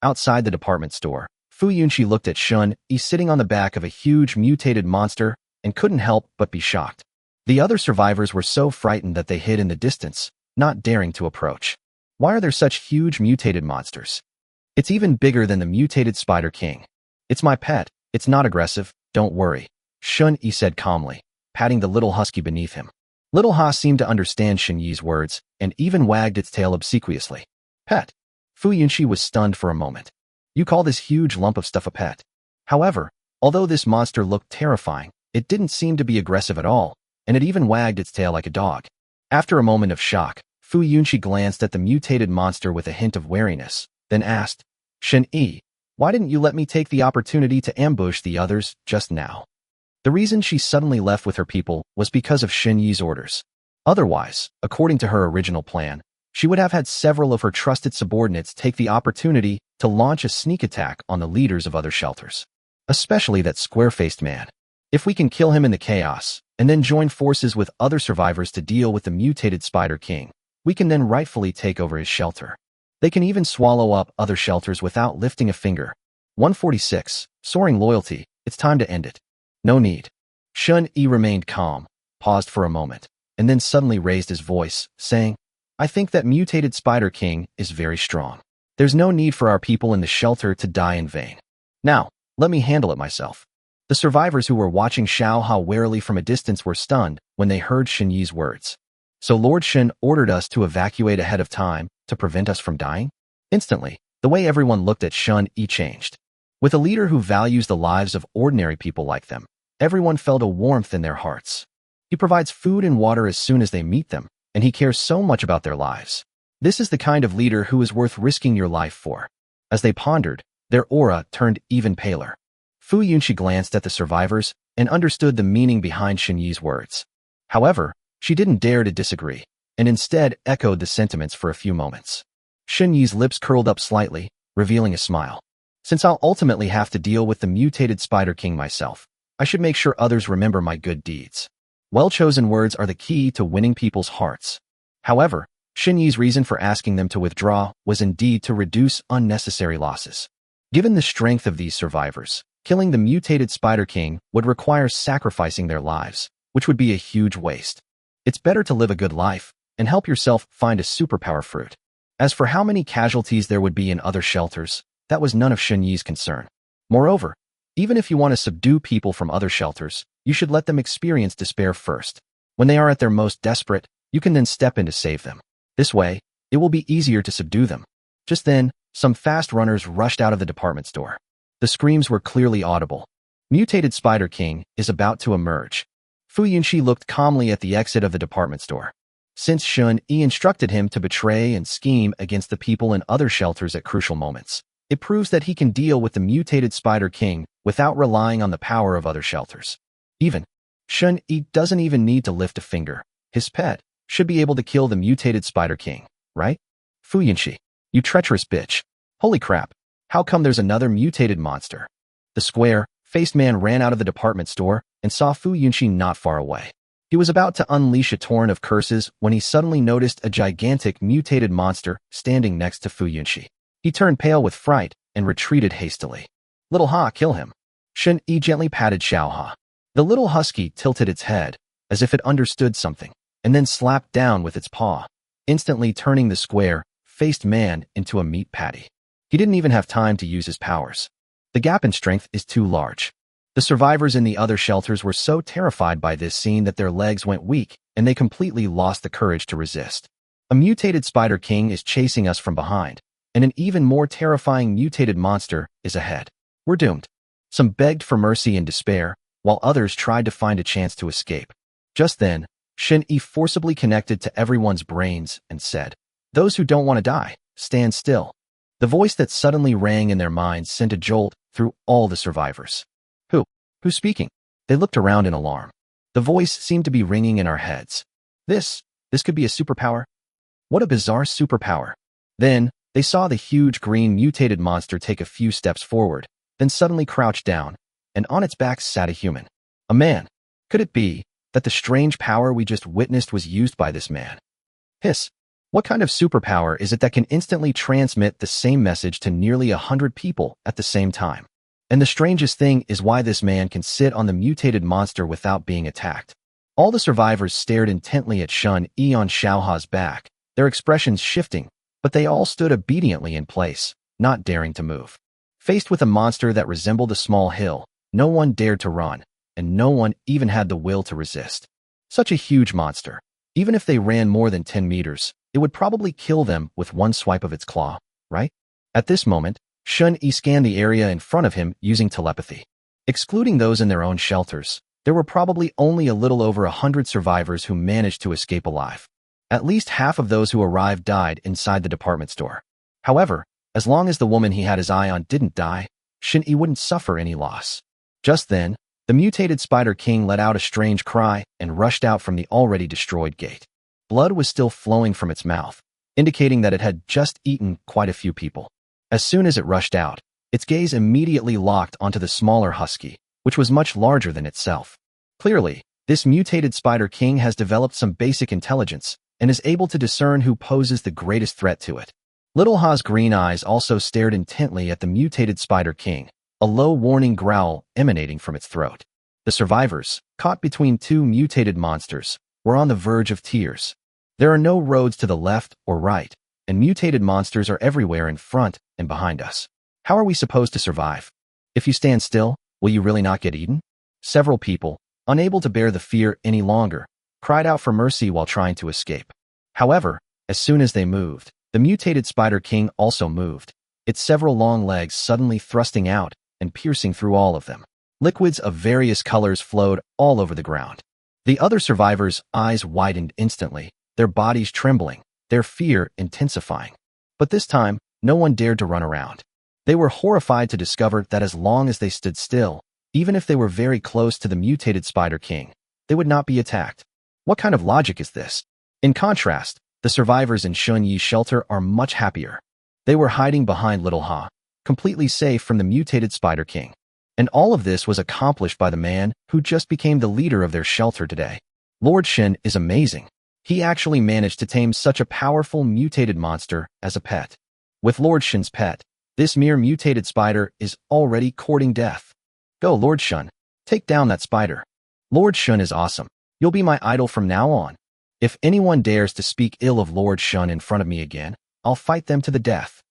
Outside the department store, Fu Yunxi looked at Shun-Yi sitting on the back of a huge mutated monster and couldn't help but be shocked. The other survivors were so frightened that they hid in the distance, not daring to approach. Why are there such huge mutated monsters? It's even bigger than the mutated Spider King. It's my pet. It's not aggressive. Don't worry, Shun-Yi said calmly, patting the little husky beneath him. Little Ha seemed to understand Shin-Yi's words and even wagged its tail obsequiously. Pet. Fu Yunxi was stunned for a moment. You call this huge lump of stuff a pet? However, although this monster looked terrifying, it didn't seem to be aggressive at all, and it even wagged its tail like a dog. After a moment of shock, Fu Yunxi glanced at the mutated monster with a hint of wariness, then asked, Shin-Yi, why didn't you let me take the opportunity to ambush the others just now? The reason she suddenly left with her people was because of Shin-Yi's orders. Otherwise, according to her original plan, she would have had several of her trusted subordinates take the opportunity to launch a sneak attack on the leaders of other shelters. Especially that square-faced man. If we can kill him in the chaos, and then join forces with other survivors to deal with the mutated Spider King, we can then rightfully take over his shelter. They can even swallow up other shelters without lifting a finger. 146. Soaring loyalty. It's time to end it. No need. Shun-Yi remained calm, paused for a moment, and then suddenly raised his voice, saying, I think that mutated Spider King is very strong. There's no need for our people in the shelter to die in vain. Now, let me handle it myself. The survivors who were watching Xiao Hao warily from a distance were stunned when they heard Shin-Yi's words. So Lord Shin ordered us to evacuate ahead of time to prevent us from dying? Instantly, the way everyone looked at Shun-Yi changed. With a leader who values the lives of ordinary people like them, everyone felt a warmth in their hearts. He provides food and water as soon as they meet them, and he cares so much about their lives. This is the kind of leader who is worth risking your life for. As they pondered, their aura turned even paler. Fu Yunxi glanced at the survivors and understood the meaning behind Shin-Yi's words. However, she didn't dare to disagree, and instead echoed the sentiments for a few moments. Shin-Yi's lips curled up slightly, revealing a smile. Since I'll ultimately have to deal with the mutated Spider King myself, I should make sure others remember my good deeds. Well-chosen words are the key to winning people's hearts. However, Shin-Yi's reason for asking them to withdraw was indeed to reduce unnecessary losses. Given the strength of these survivors, killing the mutated Spider King would require sacrificing their lives, which would be a huge waste. It's better to live a good life and help yourself find a superpower fruit. As for how many casualties there would be in other shelters, that was none of Shin-Yi's concern. Moreover, even if you want to subdue people from other shelters, you should let them experience despair first. When they are at their most desperate, you can then step in to save them. This way, it will be easier to subdue them. Just then, some fast runners rushed out of the department store. The screams were clearly audible. Mutated Spider King is about to emerge. Fu Yunxi looked calmly at the exit of the department store. since Shun Yi instructed him to betray and scheme against the people in other shelters at crucial moments. It proves that he can deal with the mutated Spider King without relying on the power of other shelters. Even Shun Yi doesn't even need to lift a finger. His pet should be able to kill the mutated Spider King, right? Fu Yunxi, you treacherous bitch. Holy crap, how come there's another mutated monster? The square-faced man ran out of the department store and saw Fu Yunxi not far away. He was about to unleash a torrent of curses when he suddenly noticed a gigantic mutated monster standing next to Fu Yunxi. He turned pale with fright and retreated hastily. Little Ha, kill him. Shun Yi gently patted Xiao Ha. The little husky tilted its head, as if it understood something, and then slapped down with its paw, instantly turning the square-faced man into a meat patty. He didn't even have time to use his powers. The gap in strength is too large. The survivors in the other shelters were so terrified by this scene that their legs went weak, and they completely lost the courage to resist. A mutated Spider King is chasing us from behind, and an even more terrifying mutated monster is ahead. We're doomed. Some begged for mercy in despair, while others tried to find a chance to escape. Just then, Shin Yi forcibly connected to everyone's brains and said, "Those who don't want to die, stand still." The voice that suddenly rang in their minds sent a jolt through all the survivors. Who's speaking? They looked around in alarm. The voice seemed to be ringing in our heads. This could be a superpower? What a bizarre superpower. Then, they saw the huge green mutated monster take a few steps forward, then suddenly crouch down, and on its back sat a human. A man. Could it be that the strange power we just witnessed was used by this man? Hiss. What kind of superpower is it that can instantly transmit the same message to nearly 100 people at the same time? And the strangest thing is why this man can sit on the mutated monster without being attacked. All the survivors stared intently at Shun Yi on Xiaoha's back, their expressions shifting, but they all stood obediently in place, not daring to move. Faced with a monster that resembled a small hill, no one dared to run, and no one even had the will to resist. Such a huge monster. Even if they ran more than 10 meters, it would probably kill them with one swipe of its claw, right? At this moment, Shun Yi scanned the area in front of him using telepathy. Excluding those in their own shelters, there were probably only a little over 100 survivors who managed to escape alive. At least half of those who arrived died inside the department store. However, as long as the woman he had his eye on didn't die, Shin Yi wouldn't suffer any loss. Just then, the mutated Spider King let out a strange cry and rushed out from the already destroyed gate. Blood was still flowing from its mouth, indicating that it had just eaten quite a few people. As soon as it rushed out, its gaze immediately locked onto the smaller husky, which was much larger than itself. Clearly, this mutated Spider King has developed some basic intelligence and is able to discern who poses the greatest threat to it. Little Ha's green eyes also stared intently at the mutated Spider King, a low warning growl emanating from its throat. The survivors, caught between two mutated monsters, were on the verge of tears. There are no roads to the left or right, and mutated monsters are everywhere in front and behind us. How are we supposed to survive? If you stand still, will you really not get eaten? Several people, unable to bear the fear any longer, cried out for mercy while trying to escape. However, as soon as they moved, the mutated Spider King also moved, its several long legs suddenly thrusting out and piercing through all of them. Liquids of various colors flowed all over the ground. The other survivors' eyes widened instantly, their bodies trembling, their fear intensifying. But this time, no one dared to run around. They were horrified to discover that as long as they stood still, even if they were very close to the mutated Spider King, they would not be attacked. What kind of logic is this? In contrast, the survivors in Shun Yi's shelter are much happier. They were hiding behind Little Ha, completely safe from the mutated Spider King. And all of this was accomplished by the man who just became the leader of their shelter today. Lord Shin is amazing. He actually managed to tame such a powerful mutated monster as a pet. With Lord Shin's pet, this mere mutated spider is already courting death. Go, Lord Shun. Take down that spider. Lord Shun is awesome. You'll be my idol from now on. If anyone dares to speak ill of Lord Shun in front of me again, I'll fight them to the death.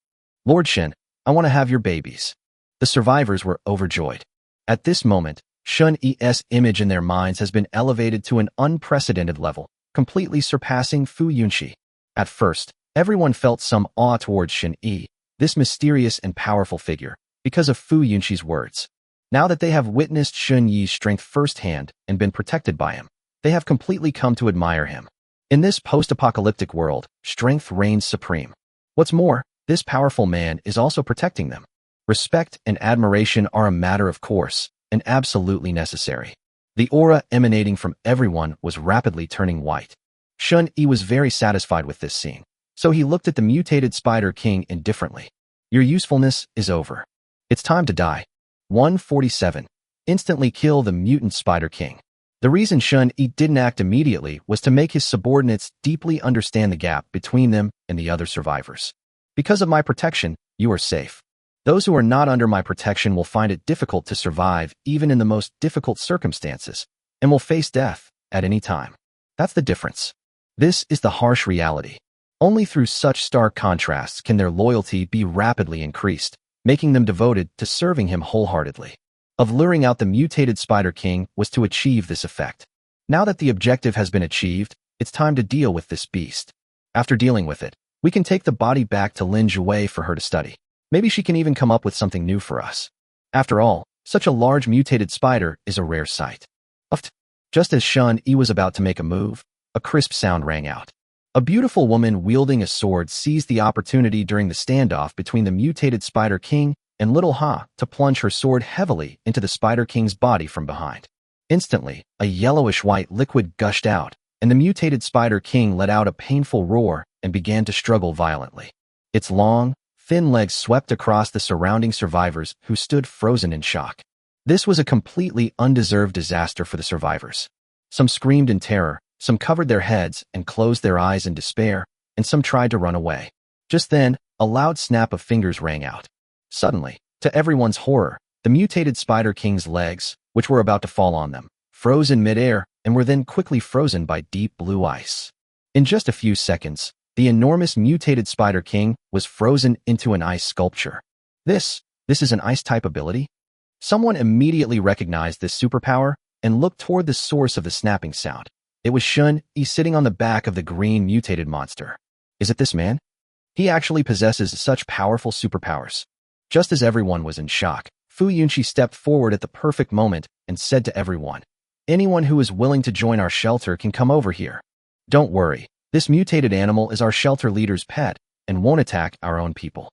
Lord Shin, I want to have your babies. The survivors were overjoyed. At this moment, Shun Yi's image in their minds has been elevated to an unprecedented level, completely surpassing Fu Yunxi. At first, everyone felt some awe towards Shin Yi, this mysterious and powerful figure, because of Fu Yunxi's words. Now that they have witnessed Shun Yi's strength firsthand and been protected by him, they have completely come to admire him. In this post-apocalyptic world, strength reigns supreme. What's more, this powerful man is also protecting them. Respect and admiration are a matter of course, and absolutely necessary. The aura emanating from everyone was rapidly turning white. Shun-Yi was very satisfied with this scene, so he looked at the mutated Spider King indifferently. Your usefulness is over. It's time to die. 147. Instantly kill the mutant Spider King. The reason Shun-Yi didn't act immediately was to make his subordinates deeply understand the gap between them and the other survivors. Because of my protection, you are safe. Those who are not under my protection will find it difficult to survive even in the most difficult circumstances, and will face death at any time. That's the difference. This is the harsh reality. Only through such stark contrasts can their loyalty be rapidly increased, making them devoted to serving him wholeheartedly. Of luring out the mutated Spider King was to achieve this effect. Now that the objective has been achieved, it's time to deal with this beast. After dealing with it, we can take the body back to Lin Zhuwei for her to study. Maybe she can even come up with something new for us. After all, such a large mutated spider is a rare sight. Just as Shun-Yi was about to make a move, a crisp sound rang out. A beautiful woman wielding a sword seized the opportunity during the standoff between the mutated Spider King and Little Ha to plunge her sword heavily into the Spider King's body from behind. Instantly, a yellowish-white liquid gushed out, and the mutated Spider King let out a painful roar and began to struggle violently. Its long, thin legs swept across the surrounding survivors who stood frozen in shock. This was a completely undeserved disaster for the survivors. Some screamed in terror, some covered their heads and closed their eyes in despair, and some tried to run away. Just then, a loud snap of fingers rang out. Suddenly, to everyone's horror, the mutated Spider King's legs, which were about to fall on them, froze in midair and were then quickly frozen by deep blue ice. In just a few seconds, the enormous mutated Spider King was frozen into an ice sculpture. This is an ice-type ability? Someone immediately recognized this superpower and looked toward the source of the snapping sound. It was Shun-Yi sitting on the back of the green mutated monster. Is it this man? He actually possesses such powerful superpowers. Just as everyone was in shock, Fu Yunqi stepped forward at the perfect moment and said to everyone, "Anyone who is willing to join our shelter can come over here. Don't worry, this mutated animal is our shelter leader's pet and won't attack our own people.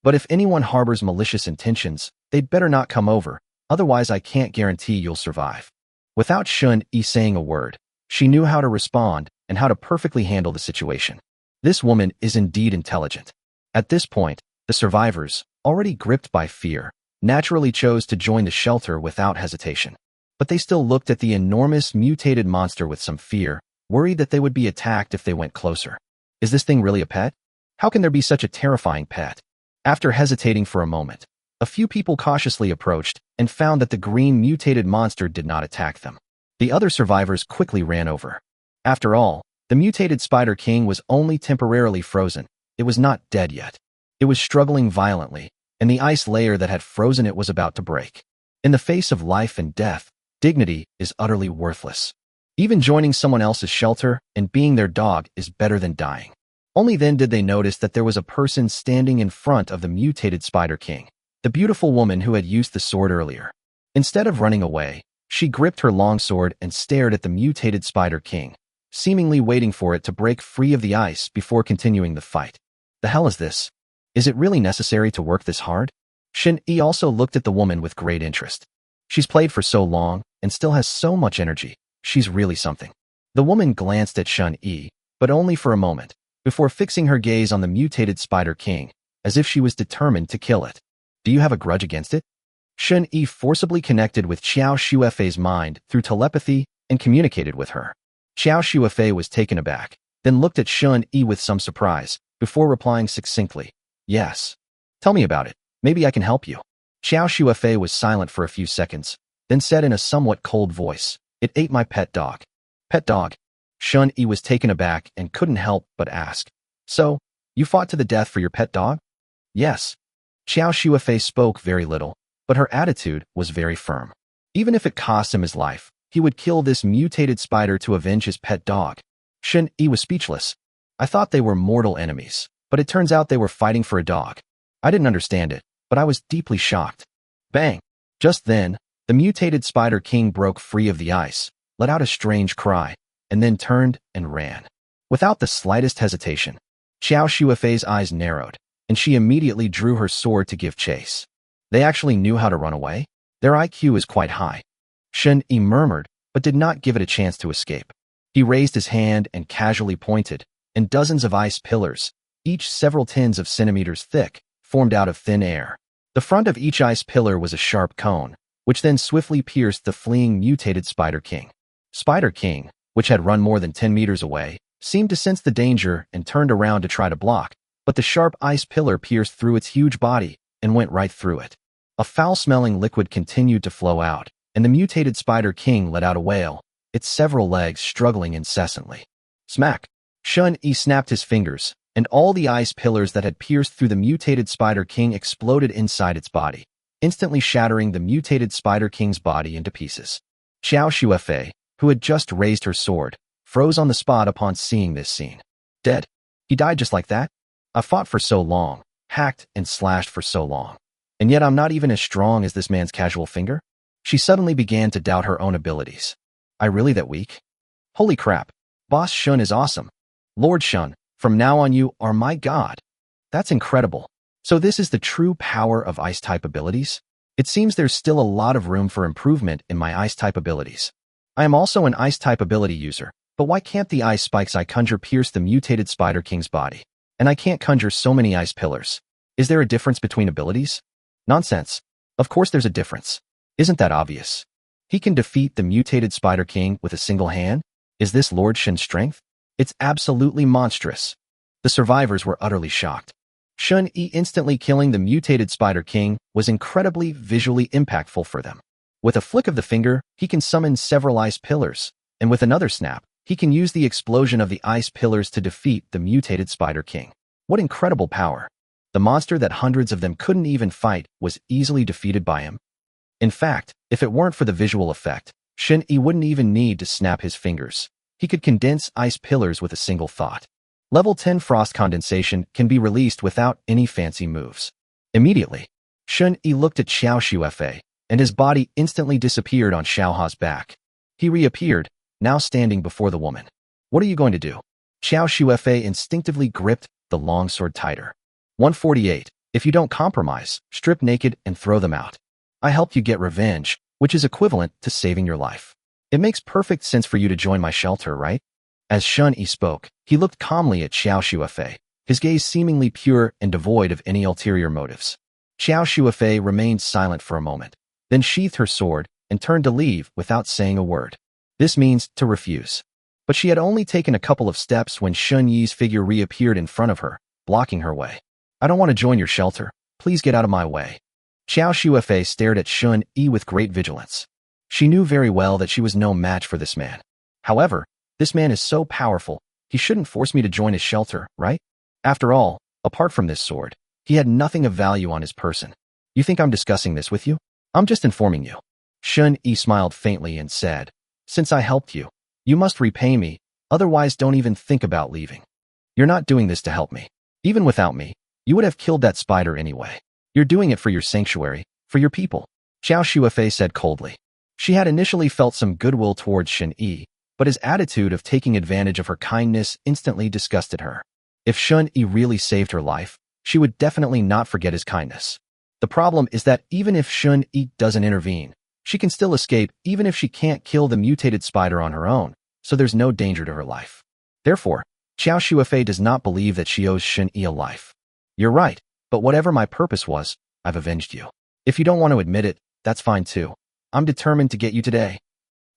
But if anyone harbors malicious intentions, they'd better not come over, otherwise I can't guarantee you'll survive." Without Shun-Yi saying a word, she knew how to respond and how to perfectly handle the situation. This woman is indeed intelligent. At this point, the survivors, already gripped by fear, naturally chose to join the shelter without hesitation. But they still looked at the enormous mutated monster with some fear, worried that they would be attacked if they went closer. Is this thing really a pet? How can there be such a terrifying pet? After hesitating for a moment, a few people cautiously approached and found that the green mutated monster did not attack them. The other survivors quickly ran over. After all, the mutated Spider King was only temporarily frozen. It was not dead yet. It was struggling violently, and the ice layer that had frozen it was about to break. In the face of life and death, dignity is utterly worthless. Even joining someone else's shelter and being their dog is better than dying. Only then did they notice that there was a person standing in front of the mutated Spider King, the beautiful woman who had used the sword earlier. Instead of running away, she gripped her longsword and stared at the mutated Spider King, seemingly waiting for it to break free of the ice before continuing the fight. The hell is this? Is it really necessary to work this hard? Shin-Yi also looked at the woman with great interest. She's played for so long and still has so much energy. She's really something. The woman glanced at Shun-Yi, but only for a moment, before fixing her gaze on the mutated Spider King, as if she was determined to kill it. Do you have a grudge against it? Shun-Yi forcibly connected with Qiao Shuefei's mind through telepathy and communicated with her. Qiao Shuefei was taken aback, then looked at Shun-Yi with some surprise, before replying succinctly, "Yes. Tell me about it. Maybe I can help you." Qiao Shuefei was silent for a few seconds, then said in a somewhat cold voice, "It ate my pet dog." Pet dog? Shun-Yi was taken aback and couldn't help but ask, "So, you fought to the death for your pet dog?" "Yes." Qiao Shuefei spoke very little, but her attitude was very firm. Even if it cost him his life, he would kill this mutated spider to avenge his pet dog. Shun-Yi was speechless. "I thought they were mortal enemies, but it turns out they were fighting for a dog. I didn't understand it, but I was deeply shocked." Bang! Just then, the mutated Spider King broke free of the ice, let out a strange cry, and then turned and ran. Without the slightest hesitation, Xiao Shuifei's eyes narrowed, and she immediately drew her sword to give chase. They actually knew how to run away? Their IQ is quite high. Shen Yi murmured, but did not give it a chance to escape. He raised his hand and casually pointed, and dozens of ice pillars, each several tens of centimeters thick, formed out of thin air. The front of each ice pillar was a sharp cone, which then swiftly pierced the fleeing mutated Spider King. Spider King, which had run more than 10 meters away, seemed to sense the danger and turned around to try to block, but the sharp ice pillar pierced through its huge body and went right through it. A foul-smelling liquid continued to flow out, and the mutated Spider King let out a wail, its several legs struggling incessantly. Smack! Shen Yi snapped his fingers, and all the ice pillars that had pierced through the mutated Spider King exploded inside its body, instantly shattering the mutated Spider King's body into pieces. Xiao Shuifei, who had just raised her sword, froze on the spot upon seeing this scene. Dead. He died just like that? I fought for so long, hacked and slashed for so long, and yet I'm not even as strong as this man's casual finger? She suddenly began to doubt her own abilities. I really that weak? Holy crap. Boss Shun is awesome. Lord Shun, from now on you are my god. That's incredible. So this is the true power of ice-type abilities? It seems there's still a lot of room for improvement in my ice-type abilities. I am also an ice-type ability user, but why can't the ice spikes I conjure pierce the mutated Spider King's body? And I can't conjure so many ice pillars. Is there a difference between abilities? Nonsense. Of course there's a difference. Isn't that obvious? He can defeat the mutated Spider King with a single hand? Is this Lord Shen's strength? It's absolutely monstrous. The survivors were utterly shocked. Shen Yi instantly killing the mutated Spider King was incredibly visually impactful for them. With a flick of the finger, he can summon several ice pillars, and with another snap, he can use the explosion of the ice pillars to defeat the mutated Spider King. What incredible power! The monster that hundreds of them couldn't even fight was easily defeated by him. In fact, if it weren't for the visual effect, Shen Yi wouldn't even need to snap his fingers. He could condense ice pillars with a single thought. Level 10 frost condensation can be released without any fancy moves. Immediately, Shen Yi looked at Xiao Shuifei, and his body instantly disappeared on Xiaoha's back. He reappeared, now standing before the woman. What are you going to do? Xiao Shuifei instinctively gripped the longsword tighter. 148. If you don't compromise, strip naked and throw them out. I helped you get revenge, which is equivalent to saving your life. It makes perfect sense for you to join my shelter, right? As Shen Yi spoke, he looked calmly at Xiao Shuifei, his gaze seemingly pure and devoid of any ulterior motives. Xiao Shuifei remained silent for a moment, then sheathed her sword and turned to leave without saying a word. This means to refuse. But she had only taken a couple of steps when Shen Yi's figure reappeared in front of her, blocking her way. I don't want to join your shelter. Please get out of my way. Xiao Shuifei stared at Shen Yi with great vigilance. She knew very well that she was no match for this man. However, this man is so powerful, he shouldn't force me to join his shelter, right? After all, apart from this sword, he had nothing of value on his person. You think I'm discussing this with you? I'm just informing you. Shen Yi smiled faintly and said, since I helped you, you must repay me, otherwise don't even think about leaving. You're not doing this to help me. Even without me, you would have killed that spider anyway. You're doing it for your sanctuary, for your people. Xiao Shuifei said coldly. She had initially felt some goodwill towards Shen Yi, but his attitude of taking advantage of her kindness instantly disgusted her. If Shen Yi really saved her life, she would definitely not forget his kindness. The problem is that even if Shen Yi doesn't intervene, she can still escape even if she can't kill the mutated spider on her own, so there's no danger to her life. Therefore, Xiao Shuifei does not believe that she owes Shen Yi a life. You're right, but whatever my purpose was, I've avenged you. If you don't want to admit it, that's fine too. I'm determined to get you today.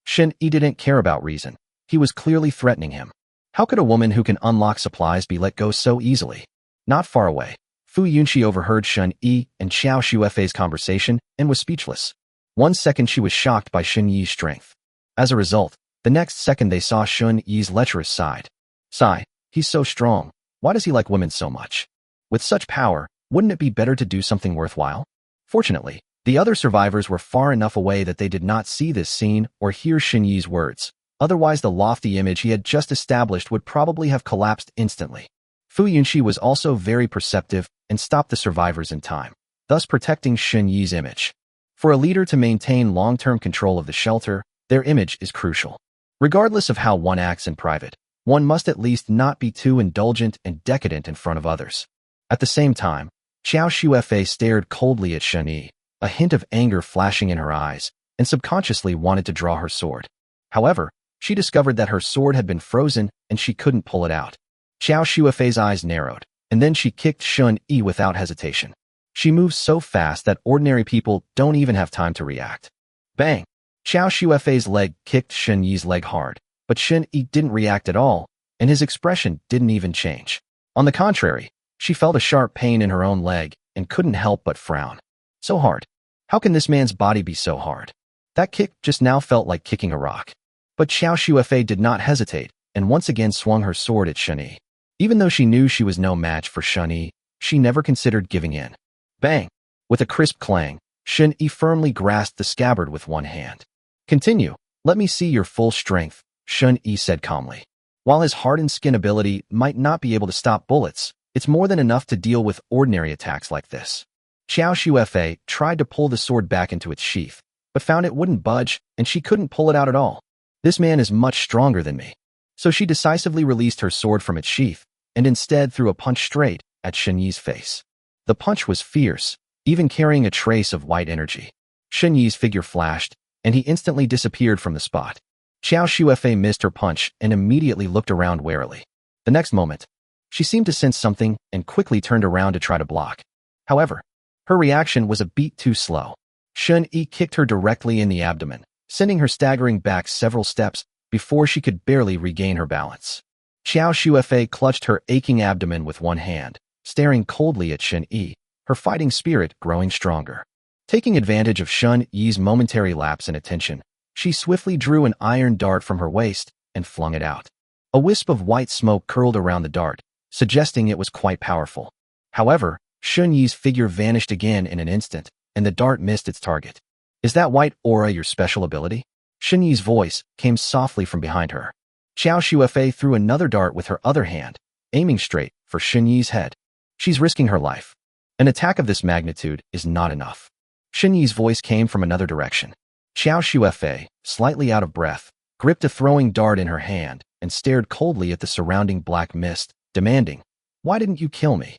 Shen Yi didn't care about reason. He was clearly threatening him. How could a woman who can unlock supplies be let go so easily? Not far away, Fu Yunxi overheard Shen Yi and Xiao Shuifei's conversation and was speechless. 1 second she was shocked by Shen Yi's strength. As a result, the next second they saw Shen Yi's lecherous side. Sigh, he's so strong. Why does he like women so much? With such power, wouldn't it be better to do something worthwhile? Fortunately, the other survivors were far enough away that they did not see this scene or hear Shen Yi's words. Otherwise, the lofty image he had just established would probably have collapsed instantly. Fu Yunxi was also very perceptive and stopped the survivors in time, thus protecting Shen Yi's image. For a leader to maintain long-term control of the shelter, their image is crucial. Regardless of how one acts in private, One must at least not be too indulgent and decadent in front of others. At the same time, Xiao Shuefei stared coldly at Shen Yi, a hint of anger flashing in her eyes, and subconsciously wanted to draw her sword. However, she discovered that her sword had been frozen and she couldn't pull it out. Xiao Shuefei's eyes narrowed, and then she kicked Shen Yi without hesitation. She moves so fast that ordinary people don't even have time to react. Bang! Xiao Shuefei's leg kicked Shen Yi's leg hard, but Shen Yi didn't react at all, and his expression didn't even change. On the contrary, she felt a sharp pain in her own leg and couldn't help but frown. So hard. How can this man's body be so hard? That kick just now felt like kicking a rock. But Xiao Shuefei did not hesitate, and once again swung her sword at Shen Yi. Even though she knew she was no match for Shen Yi, she never considered giving in. Bang! With a crisp clang, Shen Yi firmly grasped the scabbard with one hand. Continue. Let me see your full strength, Shen Yi said calmly. While his hardened skin ability might not be able to stop bullets, it's more than enough to deal with ordinary attacks like this. Xiao Shuefei tried to pull the sword back into its sheath, but found it wouldn't budge, and she couldn't pull it out at all. This man is much stronger than me. So she decisively released her sword from its sheath, and instead threw a punch straight at Shen Yi's face. The punch was fierce, even carrying a trace of white energy. Shen Yi's figure flashed, and he instantly disappeared from the spot. Xiao Shuefei missed her punch and immediately looked around warily. The next moment, she seemed to sense something and quickly turned around to try to block. However, her reaction was a beat too slow. Shen Yi kicked her directly in the abdomen, sending her staggering back several steps before she could barely regain her balance. Xiao Shuefei clutched her aching abdomen with one hand, staring coldly at Shen Yi, her fighting spirit growing stronger. Taking advantage of Shen Yi's momentary lapse in attention, she swiftly drew an iron dart from her waist and flung it out. A wisp of white smoke curled around the dart, suggesting it was quite powerful. However, Shen Yi's figure vanished again in an instant, and the dart missed its target. Is that white aura your special ability? Shen Yi's voice came softly from behind her. Xiao Shuefei threw another dart with her other hand, aiming straight for Shen Yi's head. She's risking her life. An attack of this magnitude is not enough. Shen Yi's voice came from another direction. Xiao Shuefei, slightly out of breath, gripped a throwing dart in her hand and stared coldly at the surrounding black mist, demanding, "Why didn't you kill me?"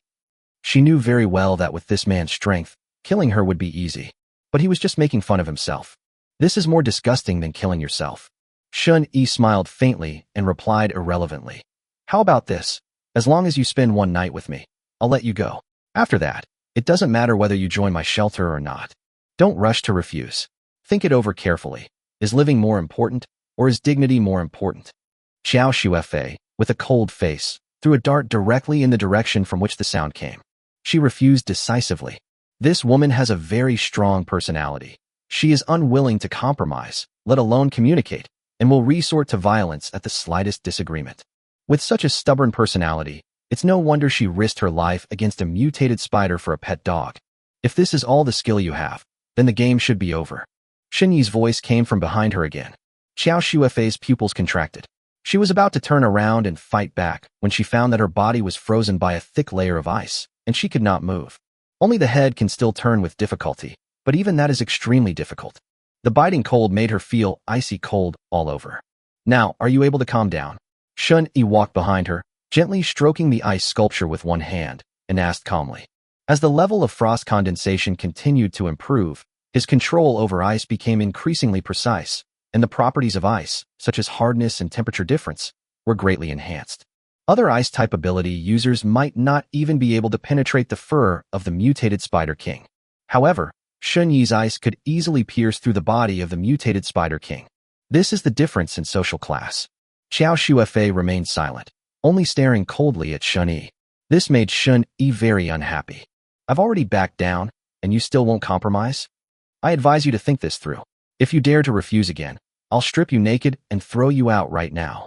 She knew very well that with this man's strength, killing her would be easy. But he was just making fun of himself. This is more disgusting than killing yourself. Shen Yi smiled faintly and replied irrelevantly. How about this? As long as you spend one night with me, I'll let you go. After that, it doesn't matter whether you join my shelter or not. Don't rush to refuse. Think it over carefully. Is living more important, or is dignity more important? Xiao Shuefei, with a cold face, threw a dart directly in the direction from which the sound came. She refused decisively. This woman has a very strong personality. She is unwilling to compromise, let alone communicate, and will resort to violence at the slightest disagreement. With such a stubborn personality, it's no wonder she risked her life against a mutated spider for a pet dog. If this is all the skill you have, then the game should be over. Shen Yi's voice came from behind her again. Xiao Shuefei's pupils contracted. She was about to turn around and fight back when she found that her body was frozen by a thick layer of ice, and she could not move. Only the head can still turn with difficulty, but even that is extremely difficult. The biting cold made her feel icy cold all over. Now, are you able to calm down? Shen Yi walked behind her, gently stroking the ice sculpture with one hand, and asked calmly. As the level of frost condensation continued to improve, his control over ice became increasingly precise, and the properties of ice, such as hardness and temperature difference, were greatly enhanced. Other ice-type ability users might not even be able to penetrate the fur of the mutated Spider King. However, Shen Yi's ice could easily pierce through the body of the mutated Spider King. This is the difference in social class. Xiao Shuefei remained silent, only staring coldly at Shen Yi. This made Shen Yi very unhappy. I've already backed down, and you still won't compromise? I advise you to think this through. If you dare to refuse again, I'll strip you naked and throw you out right now.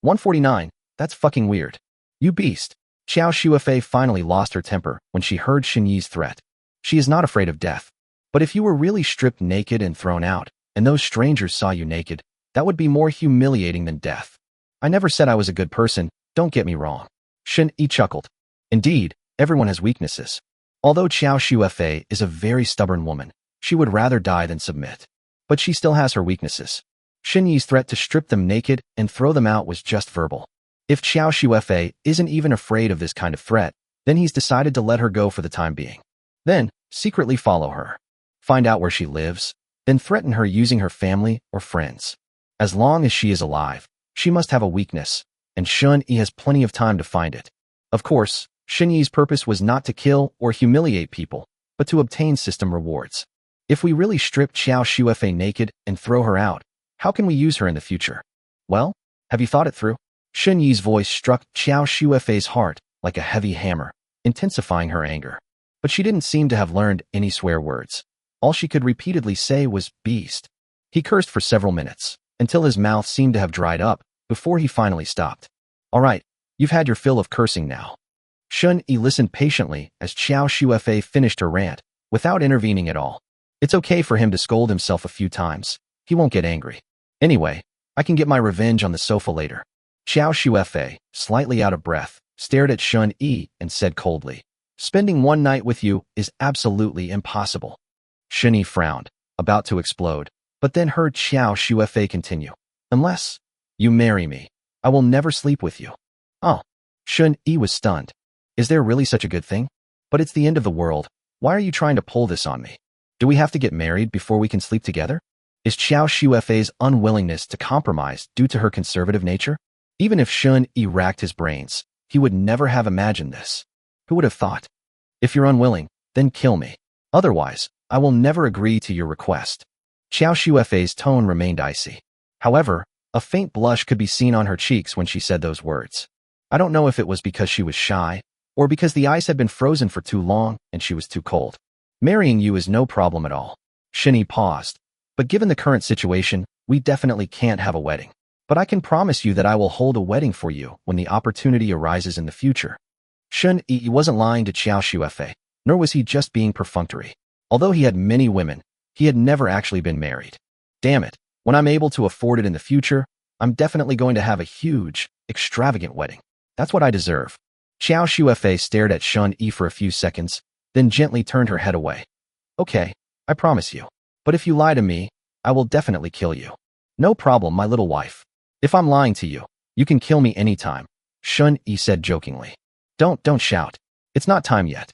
149. That's fucking weird. You beast. Xiao Shuefei finally lost her temper when she heard Shen Yi's threat. She is not afraid of death. But if you were really stripped naked and thrown out, and those strangers saw you naked, that would be more humiliating than death. I never said I was a good person, don't get me wrong. Shen Yi chuckled. Indeed, everyone has weaknesses. Although Xiao Shuefei is a very stubborn woman, she would rather die than submit. But she still has her weaknesses. Shen Yi's threat to strip them naked and throw them out was just verbal. If Xiao Shuefei isn't even afraid of this kind of threat, then he's decided to let her go for the time being. Then, secretly follow her. Find out where she lives, then threaten her using her family or friends. As long as she is alive, she must have a weakness, and Shun Yi has plenty of time to find it. Of course, Shun Yi's purpose was not to kill or humiliate people, but to obtain system rewards. If we really strip Xiao Shuefei naked and throw her out, how can we use her in the future? Well, have you thought it through? Shun Yi's voice struck Xiao Shuefei's heart like a heavy hammer, intensifying her anger. But she didn't seem to have learned any swear words. All she could repeatedly say was, beast. He cursed for several minutes, until his mouth seemed to have dried up, before he finally stopped. All right, you've had your fill of cursing now. Shun Yi listened patiently as Xiao Shuefei finished her rant, without intervening at all. It's okay for him to scold himself a few times. He won't get angry. Anyway, I can get my revenge on the sofa later. Xiao Shuefei, slightly out of breath, stared at Shun Yi and said coldly, spending one night with you is absolutely impossible. Shun Yi frowned, about to explode, but then heard Xiao Shuefei continue. Unless you marry me, I will never sleep with you. Oh. Shun Yi was stunned. Is there really such a good thing? But it's the end of the world. Why are you trying to pull this on me? Do we have to get married before we can sleep together? Is Xiao Shuefei's unwillingness to compromise due to her conservative nature? Even if Shun Yi racked his brains, he would never have imagined this. Who would have thought? If you're unwilling, then kill me. Otherwise, I will never agree to your request. Xiao Shuefei's tone remained icy. However, a faint blush could be seen on her cheeks when she said those words. I don't know if it was because she was shy, or because the ice had been frozen for too long and she was too cold. Marrying you is no problem at all. Shun Yi paused. But given the current situation, we definitely can't have a wedding. But I can promise you that I will hold a wedding for you when the opportunity arises in the future. Shun Yi wasn't lying to Xiao Shuefei, nor was he just being perfunctory. Although he had many women, he had never actually been married. Damn it, when I'm able to afford it in the future, I'm definitely going to have a huge, extravagant wedding. That's what I deserve. Xiao Shuefei stared at Shun Yi for a few seconds, then gently turned her head away. Okay, I promise you. But if you lie to me, I will definitely kill you. No problem, my little wife. If I'm lying to you, you can kill me anytime, Shun Yi said jokingly. Don't shout. It's not time yet.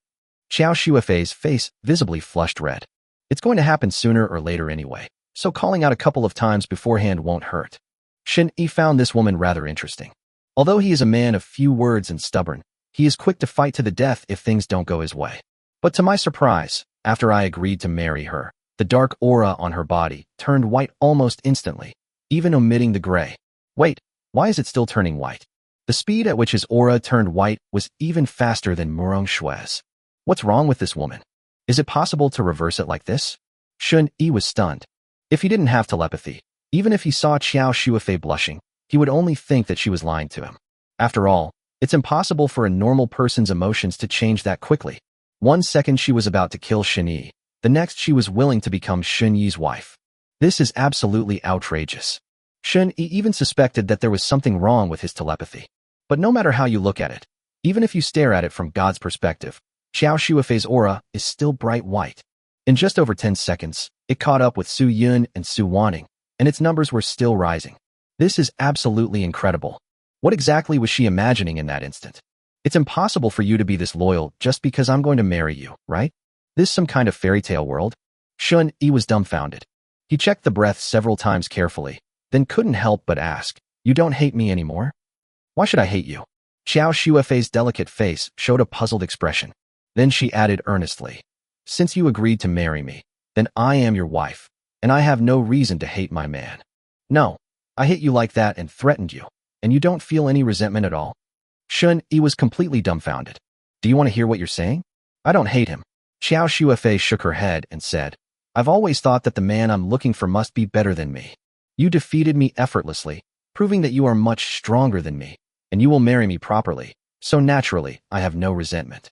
Xiao Shuefei's face visibly flushed red. It's going to happen sooner or later anyway, so calling out a couple of times beforehand won't hurt. Shun Yi found this woman rather interesting. Although he is a man of few words and stubborn, he is quick to fight to the death if things don't go his way. But to my surprise, after I agreed to marry her, the dark aura on her body turned white almost instantly, even omitting the gray. Wait, why is it still turning white? The speed at which his aura turned white was even faster than Murong Shue's. What's wrong with this woman? Is it possible to reverse it like this? Shun Yi was stunned. If he didn't have telepathy, even if he saw Xiao Shuefei blushing, he would only think that she was lying to him. After all, it's impossible for a normal person's emotions to change that quickly. 1 second she was about to kill Shun Yi, the next she was willing to become Shun Yi's wife. This is absolutely outrageous. Shun Yi even suspected that there was something wrong with his telepathy. But no matter how you look at it, even if you stare at it from God's perspective, Xiao Shuefei's aura is still bright white. In just over 10 seconds, it caught up with Su Yun and Su Wanning, and its numbers were still rising. This is absolutely incredible. What exactly was she imagining in that instant? It's impossible for you to be this loyal just because I'm going to marry you, right? This some kind of fairy tale world? Shun Yi was dumbfounded. He checked the breath several times carefully, then couldn't help but ask, you don't hate me anymore? Why should I hate you? Xiao Shuefei's delicate face showed a puzzled expression. Then she added earnestly, since you agreed to marry me, then I am your wife, and I have no reason to hate my man. No, I hate you like that and threatened you, and you don't feel any resentment at all? Shun Yi was completely dumbfounded. Do you want to hear what you're saying? I don't hate him. Xiao Shuefei shook her head and said, I've always thought that the man I'm looking for must be better than me. You defeated me effortlessly, proving that you are much stronger than me, and you will marry me properly, so naturally, I have no resentment.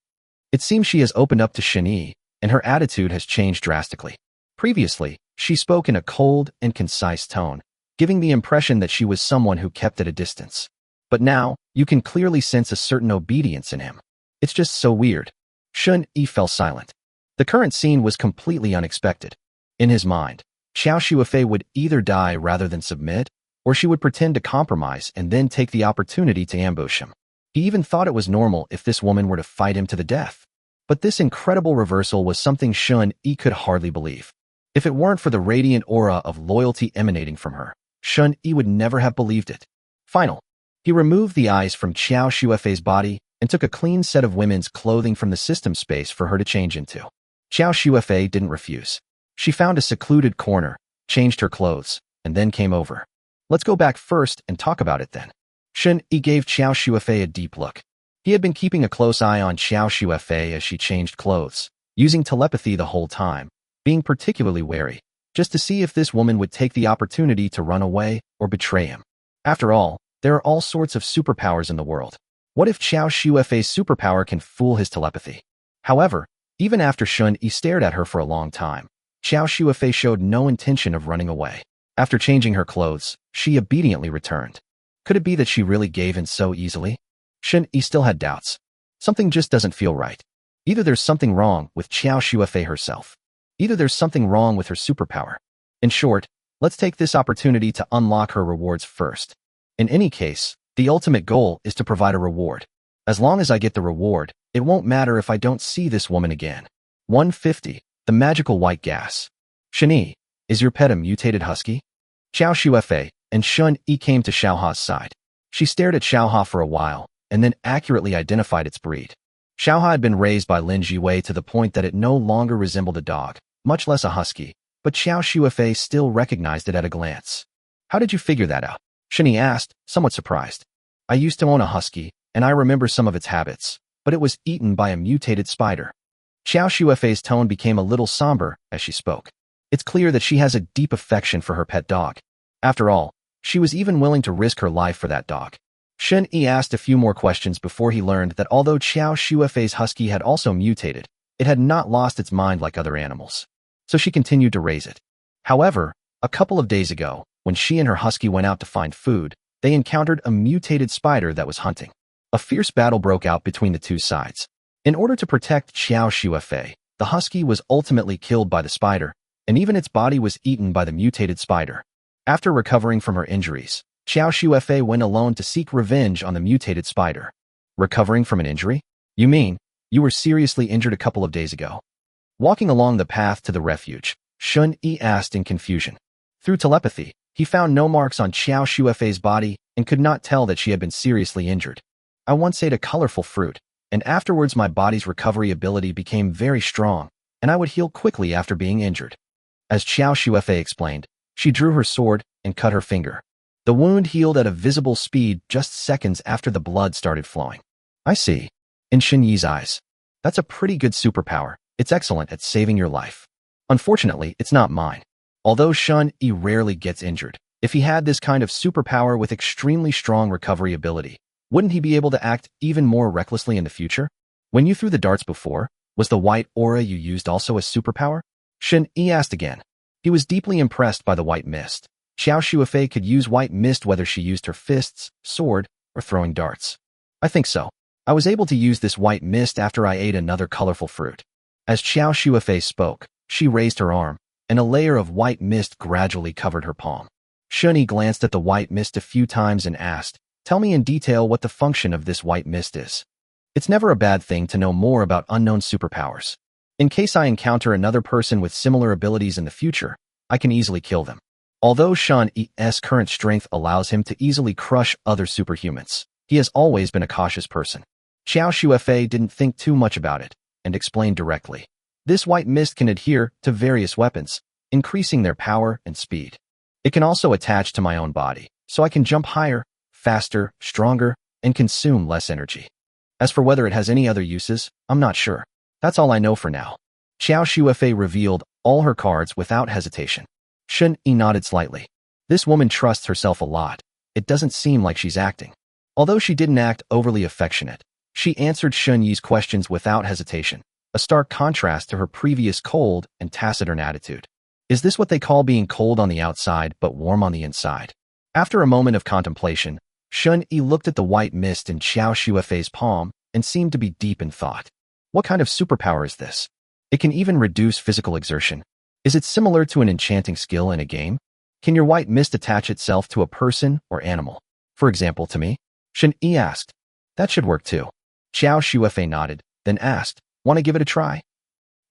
It seems she has opened up to Shun Yi, and her attitude has changed drastically. Previously, she spoke in a cold and concise tone, giving the impression that she was someone who kept at a distance. But now, you can clearly sense a certain obedience in him. It's just so weird. Shun Yi fell silent. The current scene was completely unexpected. In his mind, Xiao Shuefei would either die rather than submit, or she would pretend to compromise and then take the opportunity to ambush him. He even thought it was normal if this woman were to fight him to the death. But this incredible reversal was something Shun-Yi could hardly believe. If it weren't for the radiant aura of loyalty emanating from her, Shun-Yi would never have believed it. Final. He removed the eyes from Qiao Shuefei's body and took a clean set of women's clothing from the system space for her to change into. Qiao Shuefei didn't refuse. She found a secluded corner, changed her clothes, and then came over. Let's go back first and talk about it then. Shun-Yi gave Qiao Shuefei a deep look. He had been keeping a close eye on Qiao Shuefei as she changed clothes, using telepathy the whole time, being particularly wary, just to see if this woman would take the opportunity to run away or betray him. After all, there are all sorts of superpowers in the world. What if Qiao Shuefei's superpower can fool his telepathy? However, even after Shun-Yi stared at her for a long time, Qiao Shuefei showed no intention of running away. After changing her clothes, she obediently returned. Could it be that she really gave in so easily? Shun-Yi still had doubts. Something just doesn't feel right. Either there's something wrong with Qiao Shuefei herself. Either there's something wrong with her superpower. In short, let's take this opportunity to unlock her rewards first. In any case, the ultimate goal is to provide a reward. As long as I get the reward, it won't matter if I don't see this woman again. 150. The magical white gas. Shun-Yi, is your pet a mutated husky? Qiao Shuefei and Shun-Yi came to Xiaoha's side. She stared at Xiaoha for a while, and then accurately identified its breed. Xiaoha had been raised by Lin Jiwei to the point that it no longer resembled a dog, much less a husky, but Qiao Shuefei still recognized it at a glance. How did you figure that out? Shun-Yi asked, somewhat surprised. I used to own a husky, and I remember some of its habits, but it was eaten by a mutated spider. Qiao Shuefei's tone became a little somber as she spoke. It's clear that she has a deep affection for her pet dog. After all, she was even willing to risk her life for that dog. Shun-Yi asked a few more questions before he learned that although Qiao Shuefei's husky had also mutated, it had not lost its mind like other animals. So she continued to raise it. However, a couple of days ago, when she and her husky went out to find food, they encountered a mutated spider that was hunting. A fierce battle broke out between the two sides. In order to protect Qiao Shuefei, the husky was ultimately killed by the spider, and even its body was eaten by the mutated spider. After recovering from her injuries, Qiao Shuefei went alone to seek revenge on the mutated spider. Recovering from an injury? You mean, you were seriously injured a couple of days ago? Walking along the path to the refuge, Shun-Yi asked in confusion. Through telepathy, he found no marks on Qiao Shuefei's body and could not tell that she had been seriously injured. I once ate a colorful fruit, and afterwards my body's recovery ability became very strong, and I would heal quickly after being injured. As Qiao Shuefei explained, she drew her sword and cut her finger. The wound healed at a visible speed just seconds after the blood started flowing. I see. In Shun-Yi's eyes, that's a pretty good superpower. It's excellent at saving your life. Unfortunately, it's not mine. Although Shun-Yi rarely gets injured, if he had this kind of superpower with extremely strong recovery ability, wouldn't he be able to act even more recklessly in the future? When you threw the darts before, was the white aura you used also a superpower? Shun-Yi asked again. He was deeply impressed by the white mist. Qiao Shuefei could use white mist whether she used her fists, sword, or throwing darts. I think so. I was able to use this white mist after I ate another colorful fruit. As Qiao Shuefei spoke, she raised her arm, and a layer of white mist gradually covered her palm. Shun-Yi glanced at the white mist a few times and asked, tell me in detail what the function of this white mist is. It's never a bad thing to know more about unknown superpowers. In case I encounter another person with similar abilities in the future, I can easily kill them. Although Shun-Yi's current strength allows him to easily crush other superhumans, he has always been a cautious person. Qiao Shuefei didn't think too much about it, and explained directly. This white mist can adhere to various weapons, increasing their power and speed. It can also attach to my own body, so I can jump higher, faster, stronger, and consume less energy. As for whether it has any other uses, I'm not sure. That's all I know for now. Qiao Shuefei revealed all her cards without hesitation. Shun-Yi nodded slightly. This woman trusts herself a lot. It doesn't seem like she's acting. Although she didn't act overly affectionate, she answered Shun-Yi's questions without hesitation, a stark contrast to her previous cold and taciturn attitude. Is this what they call being cold on the outside but warm on the inside? After a moment of contemplation, Shun-Yi looked at the white mist in Qiao Shuefei's palm and seemed to be deep in thought. What kind of superpower is this? It can even reduce physical exertion. Is it similar to an enchanting skill in a game? Can your white mist attach itself to a person or animal? For example, to me? Shen Yi asked. That should work too. Xiao Shuefei nodded, then asked, want to give it a try?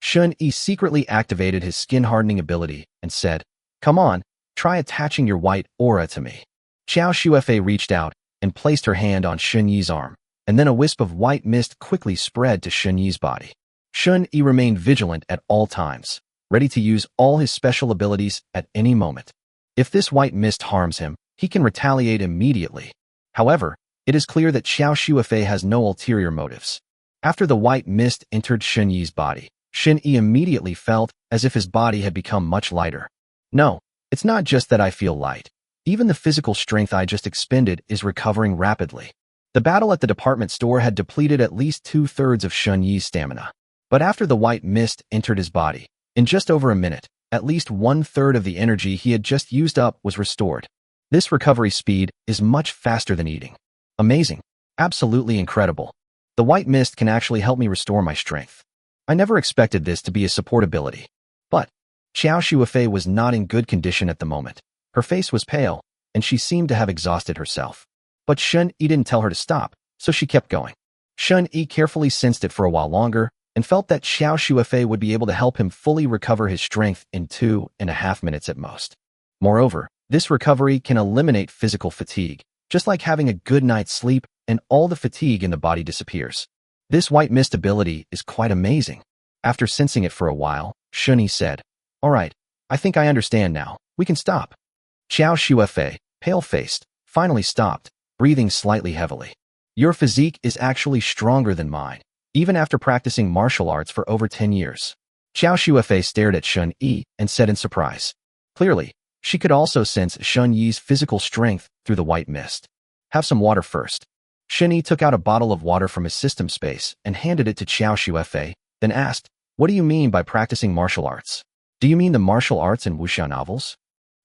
Shen Yi secretly activated his skin-hardening ability and said, come on, try attaching your white aura to me. Xiao Shuefei reached out and placed her hand on Shen Yi's arm, and then a wisp of white mist quickly spread to Shen Yi's body. Shen Yi remained vigilant at all times, ready to use all his special abilities at any moment. If this white mist harms him, he can retaliate immediately. However, it is clear that Xiao Shuefei has no ulterior motives. After the white mist entered Shen Yi's body, Shen Yi immediately felt as if his body had become much lighter. No, it's not just that I feel light. Even the physical strength I just expended is recovering rapidly. The battle at the department store had depleted at least 2/3 of Shen Yi's stamina. But after the white mist entered his body, in just over a minute, at least 1/3 of the energy he had just used up was restored. This recovery speed is much faster than eating. Amazing. Absolutely incredible. The white mist can actually help me restore my strength. I never expected this to be a support ability. But Xiao Shuefei was not in good condition at the moment. Her face was pale, and she seemed to have exhausted herself. But Shen Yi didn't tell her to stop, so she kept going. Shen Yi carefully sensed it for a while longer and felt that Xiao Shuefei would be able to help him fully recover his strength in 2.5 minutes at most. Moreover, this recovery can eliminate physical fatigue, just like having a good night's sleep, and all the fatigue in the body disappears. This white mist ability is quite amazing. After sensing it for a while, Shen Yi said, all right, I think I understand now. We can stop. Xiao Shuefei, pale-faced, finally stopped, breathing slightly heavily. Your physique is actually stronger than mine, even after practicing martial arts for over 10 years. Xiao Shuefei stared at Shen Yi and said in surprise. Clearly, she could also sense Shen Yi's physical strength through the white mist. Have some water first. Shen Yi took out a bottle of water from his system space and handed it to Xiao Shuefei, then asked, what do you mean by practicing martial arts? Do you mean the martial arts in wuxia novels?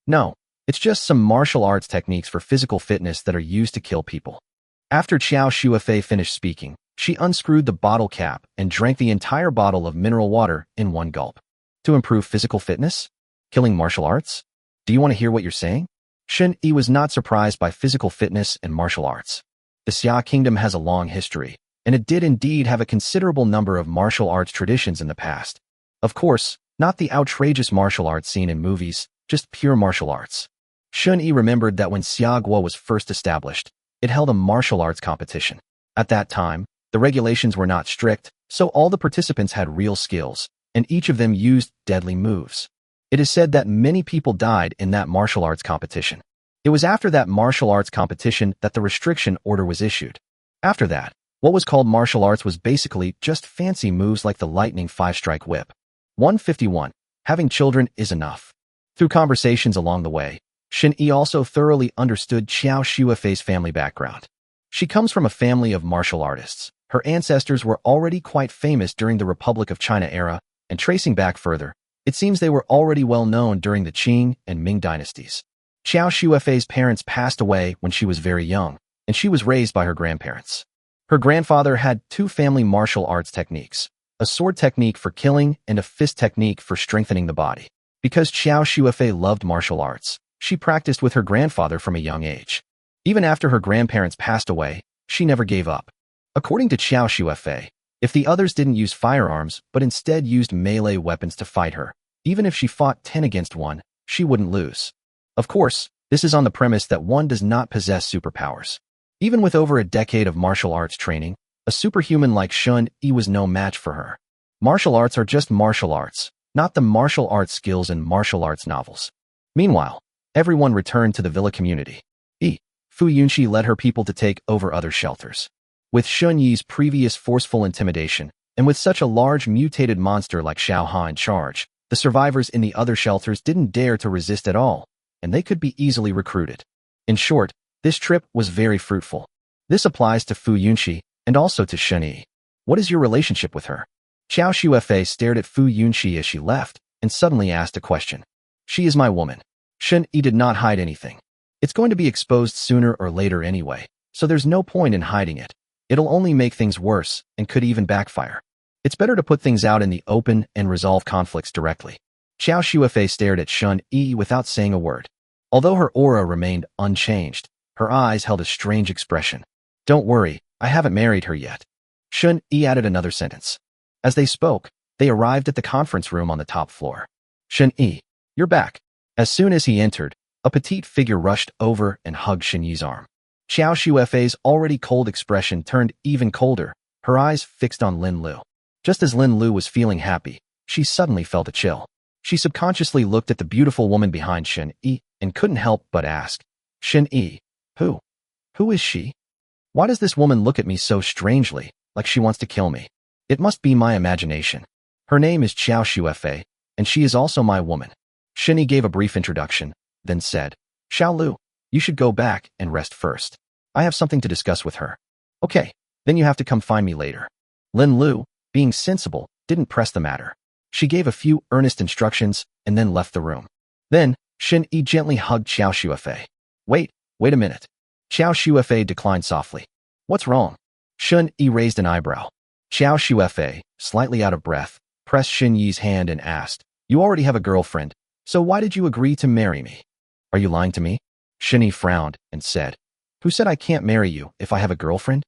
No, it's just some martial arts techniques for physical fitness that are used to kill people. After Xiao Shuefei finished speaking, she unscrewed the bottle cap and drank the entire bottle of mineral water in one gulp. To improve physical fitness? Killing martial arts? Do you want to hear what you're saying? Shen Yi was not surprised by physical fitness and martial arts. The Xia Kingdom has a long history, and it did indeed have a considerable number of martial arts traditions in the past. Of course, not the outrageous martial arts seen in movies, just pure martial arts. Shen Yi remembered that when Xiaguo was first established, it held a martial arts competition. At that time, the regulations were not strict, so all the participants had real skills, and each of them used deadly moves. It is said that many people died in that martial arts competition. It was after that martial arts competition that the restriction order was issued. After that, what was called martial arts was basically just fancy moves like the lightning 5-strike whip. 151. Having children is enough. Through conversations along the way, Shen Yi also thoroughly understood Xiao Shuefei's family background. She comes from a family of martial artists. Her ancestors were already quite famous during the Republic of China era, and tracing back further, it seems they were already well known during the Qing and Ming dynasties. Xiao Shuefei's parents passed away when she was very young, and she was raised by her grandparents. Her grandfather had 2 family martial arts techniques, a sword technique for killing and a fist technique for strengthening the body. Because Xiao Shuefei loved martial arts, she practiced with her grandfather from a young age. Even after her grandparents passed away, she never gave up. According to Xiao Shuefei, if the others didn't use firearms but instead used melee weapons to fight her, even if she fought 10 against 1, she wouldn't lose. Of course, this is on the premise that one does not possess superpowers. Even with over a decade of martial arts training, a superhuman like Shen Yi was no match for her. Martial arts are just martial arts, not the martial arts skills in martial arts novels. Meanwhile, everyone returned to the villa community. Fu Yunxi led her people to take over other shelters. With Shen Yi's previous forceful intimidation, and with such a large mutated monster like Xiao Ha in charge, the survivors in the other shelters didn't dare to resist at all, and they could be easily recruited. In short, this trip was very fruitful. This applies to Fu Yunxi and also to Shen Yi. What is your relationship with her? Xiao Shuefei stared at Fu Yunxi as she left and suddenly asked a question. She is my woman. Shen Yi did not hide anything. It's going to be exposed sooner or later anyway, so there's no point in hiding it. It'll only make things worse and could even backfire. It's better to put things out in the open and resolve conflicts directly. Xiao Shuefei stared at Shen Yi without saying a word. Although her aura remained unchanged, her eyes held a strange expression. Don't worry, I haven't married her yet. Shun-yi added another sentence. As they spoke, they arrived at the conference room on the top floor. Shun-yi, you're back. As soon as he entered, a petite figure rushed over and hugged Shun-yi's arm. Xiao Shuefei's already cold expression turned even colder, her eyes fixed on Lin Lu. Just as Lin Lu was feeling happy, she suddenly felt a chill. She subconsciously looked at the beautiful woman behind Shun-yi and couldn't help but ask, Shun-yi, who? Who is she? Why does this woman look at me so strangely, like she wants to kill me? It must be my imagination. Her name is Xiao Shuefei, and she is also my woman. Shun-yi gave a brief introduction, then said, Xiao Lu, you should go back and rest first. I have something to discuss with her. Okay, then you have to come find me later. Lin Lu, being sensible, didn't press the matter. She gave a few earnest instructions and then left the room. Then, Shun-yi gently hugged Xiao Shuefei. Wait a minute. Xiao Shuefei declined softly. What's wrong? Shun-yi raised an eyebrow. Xiao Shuefei, slightly out of breath, pressed Shun-yi's hand and asked, You already have a girlfriend, so why did you agree to marry me? Are you lying to me? Shun-yi frowned and said, Who said I can't marry you if I have a girlfriend?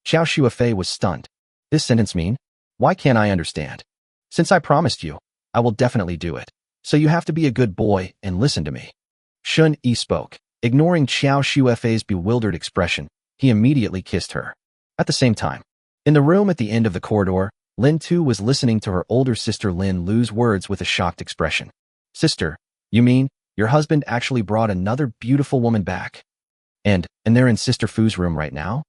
Xiao Shuefei was stunned. This sentence mean? Why can't I understand? Since I promised you, I will definitely do it. So you have to be a good boy and listen to me. Shun-yi spoke. Ignoring Xiao Shuefei's bewildered expression, he immediately kissed her. At the same time, in the room at the end of the corridor, Lin Tu was listening to her older sister Lin Lu's words with a shocked expression. Sister, you mean, your husband actually brought another beautiful woman back? And they're in Sister Fu's room right now?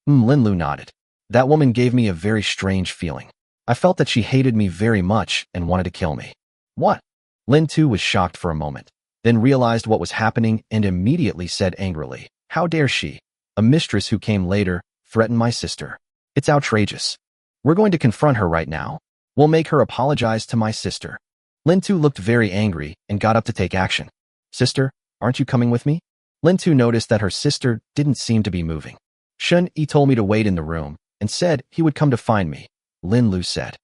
Lin Lu nodded. That woman gave me a very strange feeling. I felt that she hated me very much and wanted to kill me. What? Lin Tu was shocked for a moment, then realized what was happening and immediately said angrily, How dare she, a mistress who came later, threaten my sister? It's outrageous. We're going to confront her right now. We'll make her apologize to my sister. Lin Tu looked very angry and got up to take action. Sister, aren't you coming with me? Lin Tu noticed that her sister didn't seem to be moving. Shun-yi told me to wait in the room and said he would come to find me, Lin Lu said.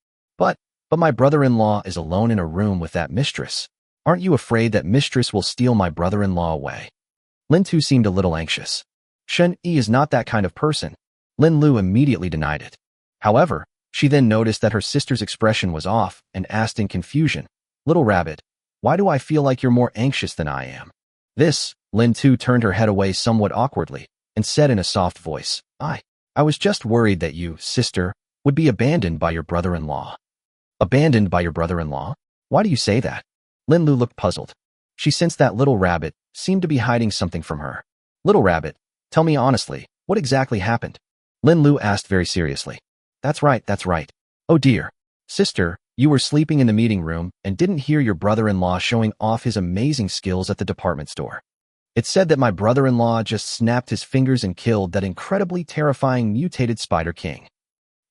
But my brother-in-law is alone in a room with that mistress. Aren't you afraid that mistress will steal my brother-in-law away? Lin Tu seemed a little anxious. Shun-yi is not that kind of person. Lin Lu immediately denied it. However, she then noticed that her sister's expression was off and asked in confusion, Little rabbit, why do I feel like you're more anxious than I am? This, Lin Tu turned her head away somewhat awkwardly and said in a soft voice, I was just worried that you, sister, would be abandoned by your brother-in-law. Abandoned by your brother-in-law? Why do you say that? Lin Lu looked puzzled. She sensed that Little Rabbit seemed to be hiding something from her. Little Rabbit, tell me honestly, what exactly happened? Lin Lu asked very seriously. That's right. Oh dear. Sister, you were sleeping in the meeting room and didn't hear your brother-in-law showing off his amazing skills at the department store. It said that my brother-in-law just snapped his fingers and killed that incredibly terrifying mutated Spider King.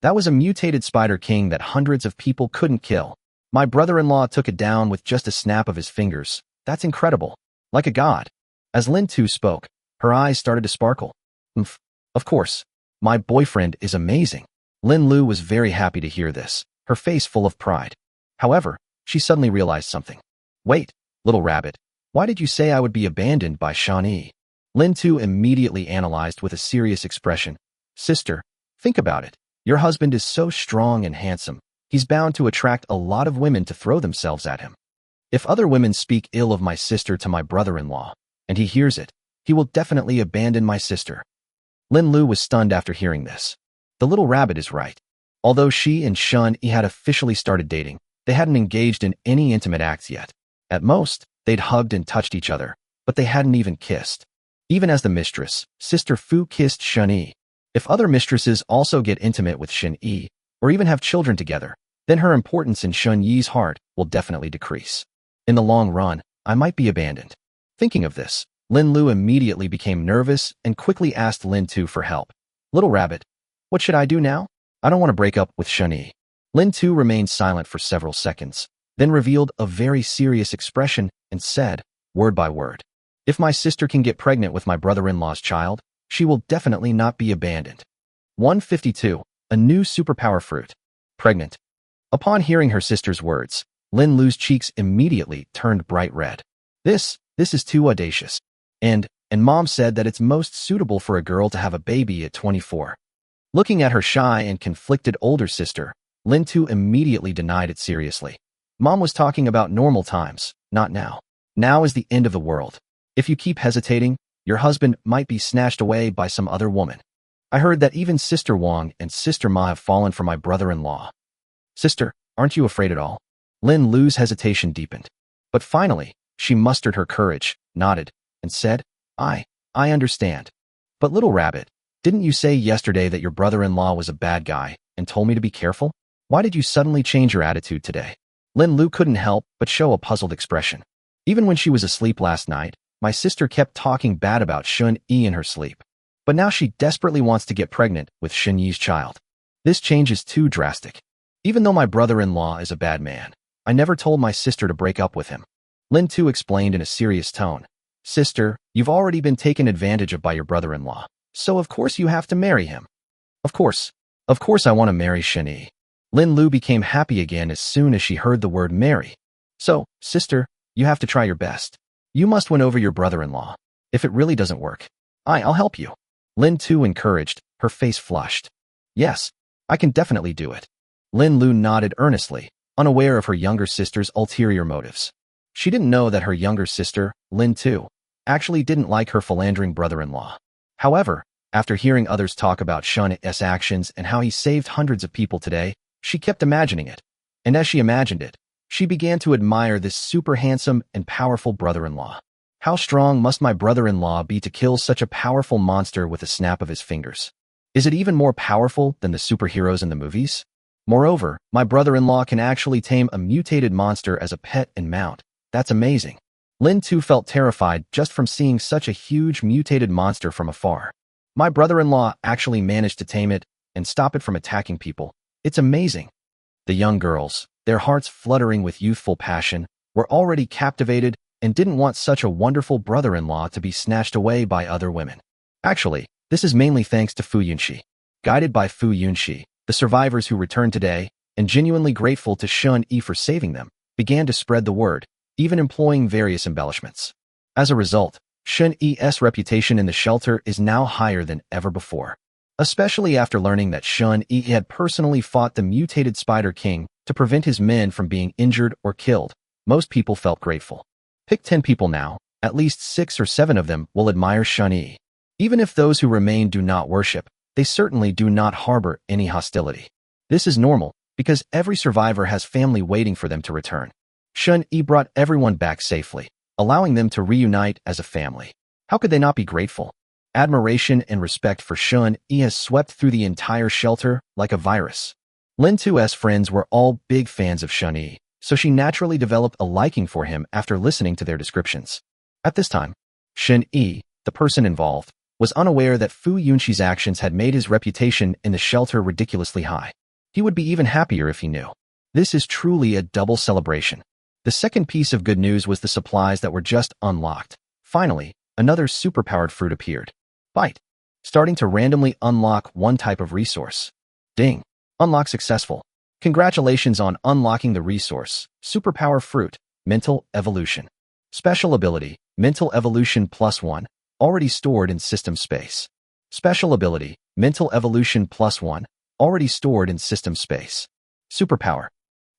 That was a mutated Spider King that hundreds of people couldn't kill. My brother-in-law took it down with just a snap of his fingers. That's incredible. Like a god. As Lin Tu spoke, her eyes started to sparkle. Of course. My boyfriend is amazing. Lin Lu was very happy to hear this, her face full of pride. However, she suddenly realized something. Wait, Little Rabbit, why did you say I would be abandoned by Shun-yi? Lin Tu immediately analyzed with a serious expression. Sister, think about it. Your husband is so strong and handsome. He's bound to attract a lot of women to throw themselves at him. If other women speak ill of my sister to my brother-in-law, and he hears it, he will definitely abandon my sister. Lin Lu was stunned after hearing this. The Little Rabbit is right. Although she and Shun-yi had officially started dating, they hadn't engaged in any intimate acts yet. At most, they'd hugged and touched each other, but they hadn't even kissed. Even as the mistress, Sister Fu kissed Shun-yi. If other mistresses also get intimate with Shun-yi, or even have children together, then her importance in Shun-yi's heart will definitely decrease. In the long run, I might be abandoned. Thinking of this, Lin Lu immediately became nervous and quickly asked Lin Tu for help. Little Rabbit, what should I do now? I don't want to break up with Shun-yi. Lin Tu remained silent for several seconds, then revealed a very serious expression and said, word by word, if my sister can get pregnant with my brother-in-law's child, she will definitely not be abandoned. 152. A new superpower fruit. Pregnant. Upon hearing her sister's words, Lin Lu's cheeks immediately turned bright red. This This is too audacious. And mom said that it's most suitable for a girl to have a baby at 24. Looking at her shy and conflicted older sister, Lin Tu immediately denied it seriously. Mom was talking about normal times, not now. Now is the end of the world. If you keep hesitating, your husband might be snatched away by some other woman. I heard that even Sister Wang and Sister Ma have fallen for my brother-in-law. Sister, aren't you afraid at all? Lin Lu's hesitation deepened. But finally, she mustered her courage, nodded, and said, I understand. But little rabbit, didn't you say yesterday that your brother-in-law was a bad guy and told me to be careful? Why did you suddenly change your attitude today? Lin Lu couldn't help but show a puzzled expression. Even when she was asleep last night, my sister kept talking bad about Shun Yi in her sleep. But now she desperately wants to get pregnant with Shun Yi's child. This change is too drastic. Even though my brother-in-law is a bad man, I never told my sister to break up with him. Lin Tu explained in a serious tone. Sister, you've already been taken advantage of by your brother-in-law, so of course you have to marry him. Of course I want to marry Shun Yi. Lin Lu became happy again as soon as she heard the word marry. So, sister, you have to try your best. You must win over your brother-in-law. If it really doesn't work, I'll help you. Lin Tu encouraged, her face flushed. Yes, I can definitely do it. Lin Lu nodded earnestly, unaware of her younger sister's ulterior motives. She didn't know that her younger sister, Lin Tu, actually didn't like her philandering brother-in-law. However, after hearing others talk about Shun's actions and how he saved hundreds of people today, she kept imagining it. And as she imagined it, she began to admire this super handsome and powerful brother-in-law. How strong must my brother-in-law be to kill such a powerful monster with a snap of his fingers? Is it even more powerful than the superheroes in the movies? Moreover, my brother-in-law can actually tame a mutated monster as a pet and mount. That's amazing. Lin Tu felt terrified just from seeing such a huge mutated monster from afar. My brother-in-law actually managed to tame it and stop it from attacking people. It's amazing. The young girls, their hearts fluttering with youthful passion, were already captivated and didn't want such a wonderful brother-in-law to be snatched away by other women. Actually, this is mainly thanks to Fu Yunxi. Guided by Fu Yunxi, the survivors who returned today, and genuinely grateful to Shun Yi for saving them, began to spread the word, even employing various embellishments. As a result, Shun Yi's reputation in the shelter is now higher than ever before. Especially after learning that Shun Yi had personally fought the mutated Spider King to prevent his men from being injured or killed, most people felt grateful. Pick 10 people now, at least 6 or 7 of them will admire Shun Yi. Even if those who remain do not worship, they certainly do not harbor any hostility. This is normal, because every survivor has family waiting for them to return. Shun Yi brought everyone back safely, allowing them to reunite as a family. How could they not be grateful? Admiration and respect for Shun Yi has swept through the entire shelter like a virus. Lin Tu's friends were all big fans of Shun Yi, so she naturally developed a liking for him after listening to their descriptions. At this time, Shun Yi, the person involved, was unaware that Fu Yunxi's actions had made his reputation in the shelter ridiculously high. He would be even happier if he knew. This is truly a double celebration. The second piece of good news was the supplies that were just unlocked. Finally, another superpowered fruit appeared. Bite. Starting to randomly unlock one type of resource. Ding. Unlock successful. Congratulations on unlocking the resource. Superpower fruit. Mental evolution. Special ability. Mental evolution +1. Already stored in system space. Special ability. Mental evolution +1. Already stored in system space. Superpower.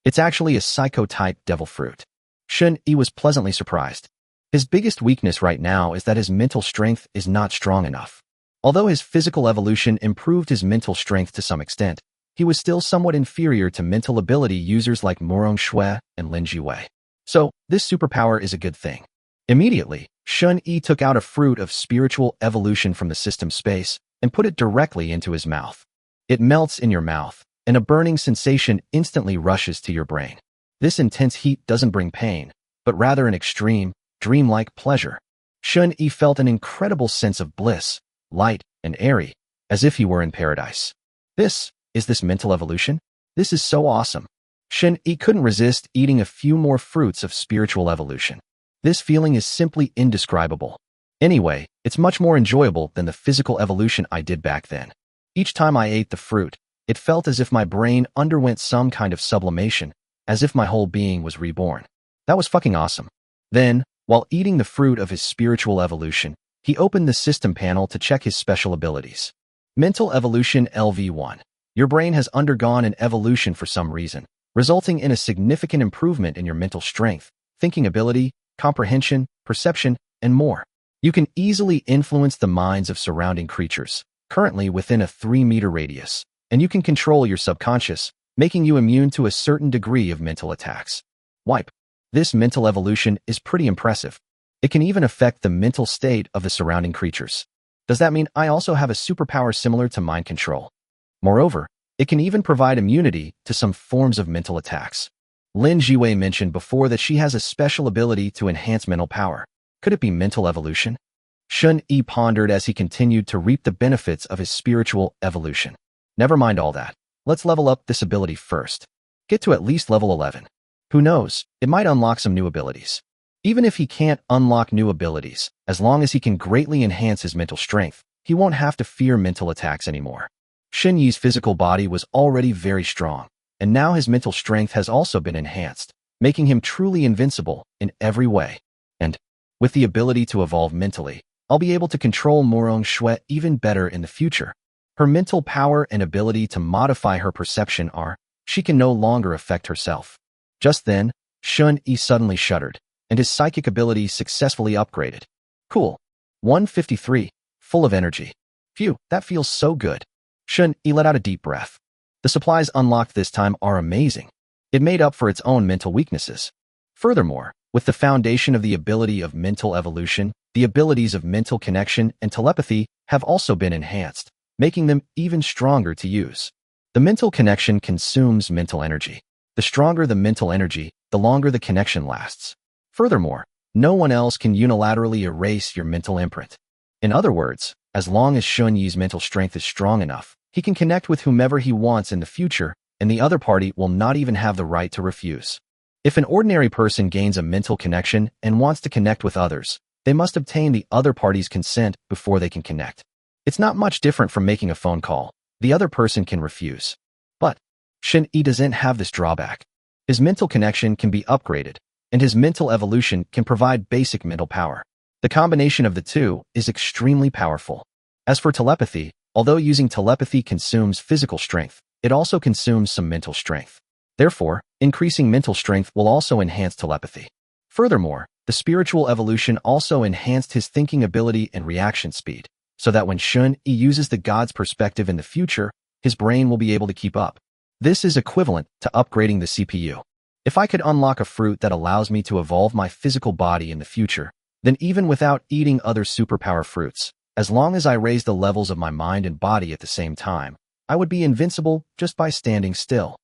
It's actually a psycho-type devil fruit. Shun Yi was pleasantly surprised. His biggest weakness right now is that his mental strength is not strong enough. Although his physical evolution improved his mental strength to some extent, he was still somewhat inferior to mental ability users like Morong Shui and Lin Jiwei. So, this superpower is a good thing. Immediately, Shun Yi took out a fruit of spiritual evolution from the system space and put it directly into his mouth. It melts in your mouth, and a burning sensation instantly rushes to your brain. This intense heat doesn't bring pain, but rather an extreme, dreamlike pleasure. Shun Yi felt an incredible sense of bliss, light and airy, as if he were in paradise. Is this mental evolution? This is so awesome. Shun Yi couldn't resist eating a few more fruits of spiritual evolution. This feeling is simply indescribable. Anyway, it's much more enjoyable than the physical evolution I did back then. Each time I ate the fruit, it felt as if my brain underwent some kind of sublimation, as if my whole being was reborn. That was fucking awesome. Then, While eating the fruit of his spiritual evolution, he opened the system panel to check his special abilities. Mental Evolution LV1. Your brain has undergone an evolution for some reason, resulting in a significant improvement in your mental strength, thinking ability, comprehension, perception, and more. You can easily influence the minds of surrounding creatures, currently within a 3-meter radius, and you can control your subconscious, making you immune to a certain degree of mental attacks. Wipe. This mental evolution is pretty impressive. It can even affect the mental state of the surrounding creatures. Does that mean I also have a superpower similar to mind control? Moreover, it can even provide immunity to some forms of mental attacks. Lin Jiwei mentioned before that she has a special ability to enhance mental power. Could it be mental evolution? Shun Yi pondered as he continued to reap the benefits of his spiritual evolution. Never mind all that. Let's level up this ability first. Get to at least level 11. Who knows, it might unlock some new abilities. Even if he can't unlock new abilities, as long as he can greatly enhance his mental strength, he won't have to fear mental attacks anymore. Shun Yi's physical body was already very strong, and now his mental strength has also been enhanced, making him truly invincible in every way. And, with the ability to evolve mentally, I'll be able to control Morong Shui even better in the future. Her mental power and ability to modify her perception are, she can no longer affect herself. Just then, Shun Yi suddenly shuddered, and his psychic ability successfully upgraded. Cool. 153, full of energy. Phew, that feels so good. Shun Yi let out a deep breath. The supplies unlocked this time are amazing. It made up for its own mental weaknesses. Furthermore, with the foundation of the ability of mental evolution, the abilities of mental connection and telepathy have also been enhanced, making them even stronger to use. The mental connection consumes mental energy. The stronger the mental energy, the longer the connection lasts. Furthermore, no one else can unilaterally erase your mental imprint. In other words, as long as Shun Yi's mental strength is strong enough, he can connect with whomever he wants in the future, and the other party will not even have the right to refuse. If an ordinary person gains a mental connection and wants to connect with others, they must obtain the other party's consent before they can connect. It's not much different from making a phone call. The other person can refuse. But Shun Yi doesn't have this drawback. His mental connection can be upgraded, and his mental evolution can provide basic mental power. The combination of the two is extremely powerful. As for telepathy, although using telepathy consumes physical strength, it also consumes some mental strength. Therefore, increasing mental strength will also enhance telepathy. Furthermore, the spiritual evolution also enhanced his thinking ability and reaction speed, so that when Shun Yi uses the god's perspective in the future, his brain will be able to keep up. This is equivalent to upgrading the CPU. If I could unlock a fruit that allows me to evolve my physical body in the future, then even without eating other superpower fruits, as long as I raise the levels of my mind and body at the same time, I would be invincible just by standing still.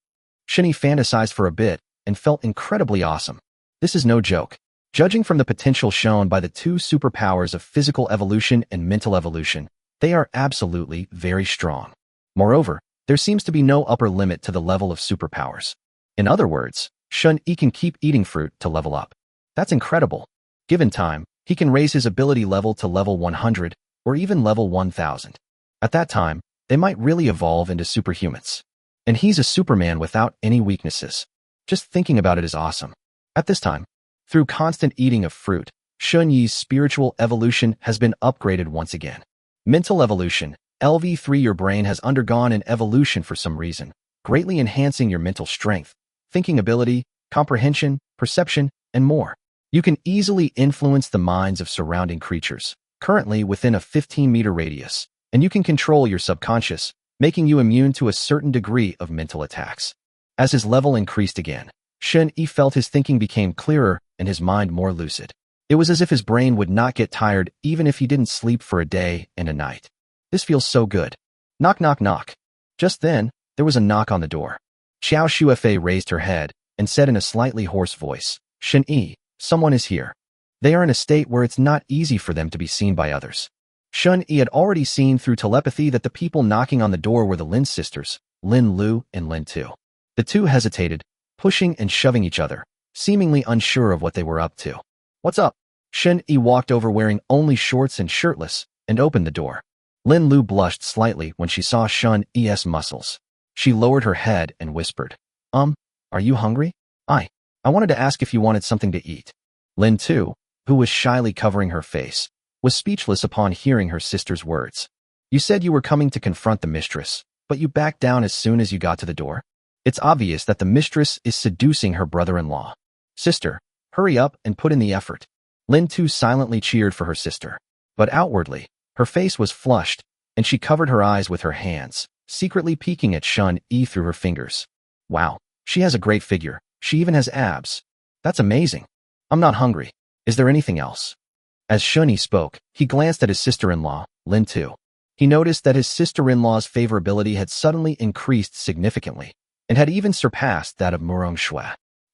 Shun Yi fantasized for a bit and felt incredibly awesome. This is no joke. Judging from the potential shown by the two superpowers of physical evolution and mental evolution, they are absolutely very strong. Moreover, there seems to be no upper limit to the level of superpowers. In other words, Shun Yi can keep eating fruit to level up. That's incredible. Given time, he can raise his ability level to level 100 or even level 1000. At that time, they might really evolve into superhumans. And he's a Superman without any weaknesses. Just thinking about it is awesome. At this time, through constant eating of fruit, Shun Yi's spiritual evolution has been upgraded once again. Mental evolution, LV3. Your brain has undergone an evolution for some reason, greatly enhancing your mental strength, thinking ability, comprehension, perception, and more. You can easily influence the minds of surrounding creatures, currently within a 15-meter radius, and you can control your subconscious, making you immune to a certain degree of mental attacks. As his level increased again, Shun Yi felt his thinking became clearer and his mind more lucid. It was as if his brain would not get tired even if he didn't sleep for a day and a night. This feels so good. Knock, knock, knock. Just then, there was a knock on the door. Xiao Shuefei raised her head and said in a slightly hoarse voice, "Shun Yi, someone is here." They are in a state where it's not easy for them to be seen by others. Shun Yi had already seen through telepathy that the people knocking on the door were the Lin sisters, Lin Lu and Lin Tu. The two hesitated, pushing and shoving each other, seemingly unsure of what they were up to. "What's up?" Shun Yi walked over wearing only shorts and shirtless, and opened the door. Lin Lu blushed slightly when she saw Shun Yi's muscles. She lowered her head and whispered, Are you hungry?" I wanted to ask if you wanted something to eat." Lin Tu, who was shyly covering her face, was speechless upon hearing her sister's words. You said you were coming to confront the mistress, but you backed down as soon as you got to the door? It's obvious that the mistress is seducing her brother-in-law. Sister, hurry up and put in the effort. Lin Tu silently cheered for her sister, but outwardly, her face was flushed, and she covered her eyes with her hands, secretly peeking at Shun Yi through her fingers. Wow, she has a great figure. She even has abs. That's amazing. I'm not hungry. Is there anything else? As Shun Yi spoke, he glanced at his sister-in-law, Lin Tu. He noticed that his sister-in-law's favorability had suddenly increased significantly, and had even surpassed that of Murong Shui.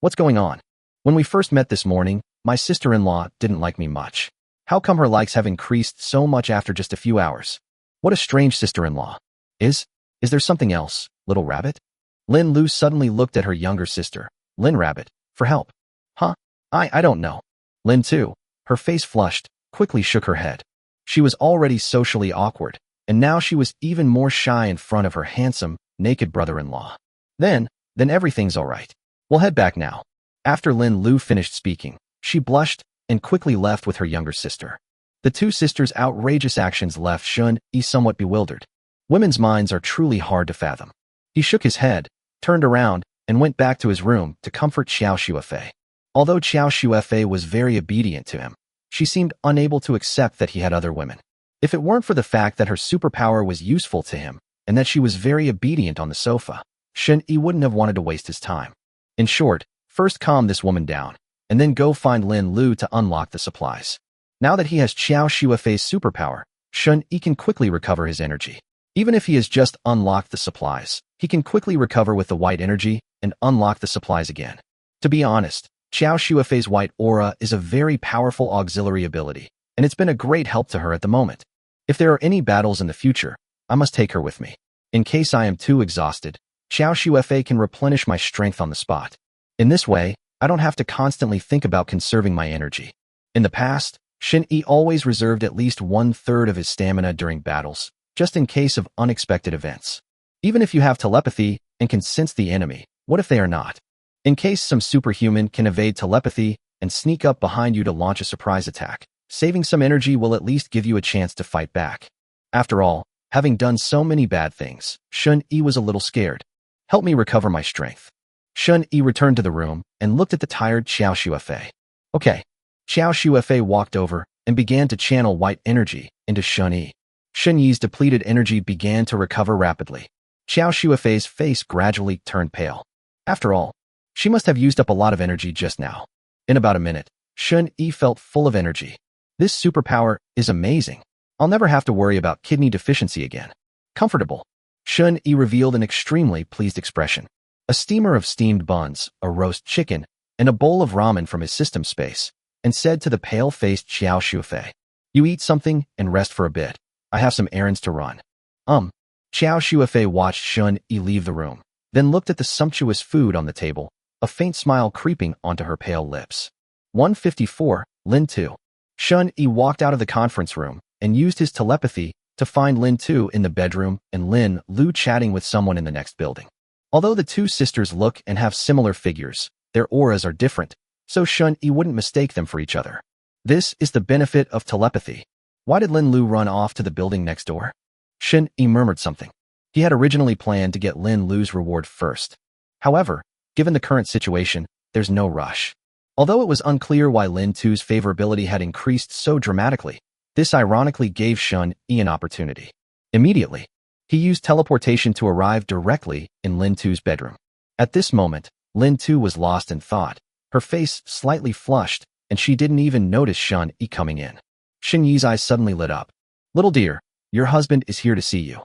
What's going on? When we first met this morning, my sister-in-law didn't like me much. How come her likes have increased so much after just a few hours? What a strange sister-in-law. Is there something else, little rabbit? Lin Lu suddenly looked at her younger sister, Lin Rabbit, for help. Huh? I don't know. Lin Tu, her face flushed, quickly shook her head. She was already socially awkward, and now she was even more shy in front of her handsome, naked brother-in-law. Then everything's all right. We'll head back now. After Lin Lu finished speaking, she blushed and quickly left with her younger sister. The two sisters' outrageous actions left Shun Yi somewhat bewildered. Women's minds are truly hard to fathom. He shook his head, turned around, and went back to his room to comfort Xiao Xuefei. Although Xiao Xuefei was very obedient to him, she seemed unable to accept that he had other women. If it weren't for the fact that her superpower was useful to him, and that she was very obedient on the sofa, Shun Yi wouldn't have wanted to waste his time. In short, first calm this woman down, and then go find Lin Lu to unlock the supplies. Now that he has Xiao Xuefei's superpower, Shun Yi can quickly recover his energy. Even if he has just unlocked the supplies, he can quickly recover with the white energy and unlock the supplies again. To be honest, Xiao Xuefei's white aura is a very powerful auxiliary ability, and it's been a great help to her at the moment. If there are any battles in the future, I must take her with me. In case I am too exhausted, Xiao Xuefei can replenish my strength on the spot. In this way, I don't have to constantly think about conserving my energy. In the past, Shin Yi always reserved at least 1/3 of his stamina during battles, just in case of unexpected events. Even if you have telepathy and can sense the enemy, what if they are not? In case some superhuman can evade telepathy and sneak up behind you to launch a surprise attack, saving some energy will at least give you a chance to fight back. After all, having done so many bad things, Shun Yi was a little scared. Help me recover my strength. Shun Yi returned to the room and looked at the tired Xiao Xuefei. Okay. Xiao Xuefei walked over and began to channel white energy into Shun Yi. Shun Yi's depleted energy began to recover rapidly. Xiao Xuefei's face gradually turned pale. After all, she must have used up a lot of energy just now. In about a minute, Shun Yi felt full of energy. This superpower is amazing. I'll never have to worry about kidney deficiency again. Comfortable. Shun Yi revealed an extremely pleased expression. A steamer of steamed buns, a roast chicken, and a bowl of ramen from his system space, and said to the pale-faced Xiao Xuefei, "You eat something and rest for a bit. I have some errands to run." Xiao Xuefei watched Shun Yi leave the room, then looked at the sumptuous food on the table, a faint smile creeping onto her pale lips. 154, Lin Tu. Shun Yi walked out of the conference room and used his telepathy to find Lin Tu in the bedroom and Lin Lu chatting with someone in the next building. Although the two sisters look and have similar figures, their auras are different, so Shun Yi wouldn't mistake them for each other. This is the benefit of telepathy. Why did Lin Lu run off to the building next door? Shun Yi murmured something. He had originally planned to get Lin Lu's reward first. However, given the current situation, there's no rush. Although it was unclear why Lin Tu's favorability had increased so dramatically, this ironically gave Shun Yi an opportunity. Immediately, he used teleportation to arrive directly in Lin Tu's bedroom. At this moment, Lin Tu was lost in thought, her face slightly flushed, and she didn't even notice Shun Yi coming in. Shin Yi's eyes suddenly lit up. "Little dear, your husband is here to see you."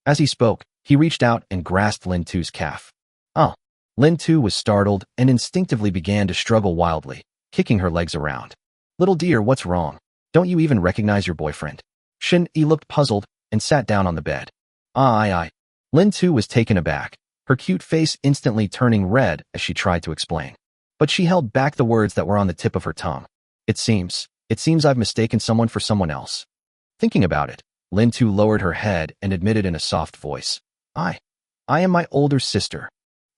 As he spoke, he reached out and grasped Lin Tu's calf. Oh. Lin Tu was startled and instinctively began to struggle wildly, kicking her legs around. "Little dear, what's wrong? Don't you even recognize your boyfriend?" Shin Yi looked puzzled and sat down on the bed. I. Lin Tu was taken aback, her cute face instantly turning red as she tried to explain. But she held back the words that were on the tip of her tongue. It seems I've mistaken someone for someone else." Thinking about it, Lin Tu lowered her head and admitted in a soft voice, I am my older sister.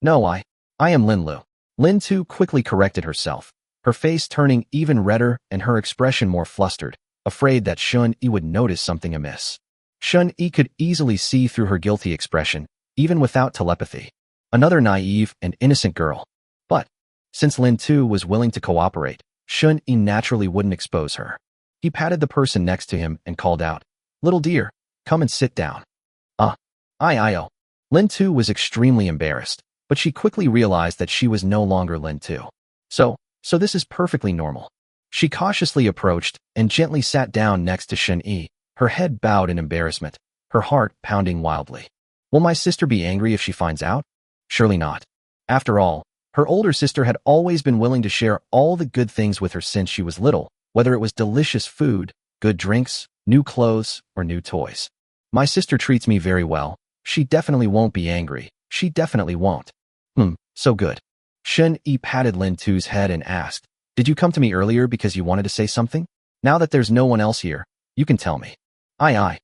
No, I am Lin Lu." Lin Tu quickly corrected herself. her face turning even redder and her expression more flustered, afraid that Shun-Yi would notice something amiss. Shun-Yi could easily see through her guilty expression, even without telepathy. Another naive and innocent girl. But, since Lin Tu was willing to cooperate, Shun-Yi naturally wouldn't expose her. He patted the person next to him and called out, "Little dear, come and sit down." I. Lin Tu was extremely embarrassed, but she quickly realized that she was no longer Lin Tu. So this is perfectly normal. She cautiously approached and gently sat down next to Shun-Yi, her head bowed in embarrassment, her heart pounding wildly. Will my sister be angry if she finds out? Surely not. After all, her older sister had always been willing to share all the good things with her since she was little, whether it was delicious food, good drinks, new clothes, or new toys. My sister treats me very well. She definitely won't be angry. She definitely won't. So good. Shun-Yi patted Lin Tu's head and asked, "Did you come to me earlier because you wanted to say something? Now that there's no one else here, you can tell me." I.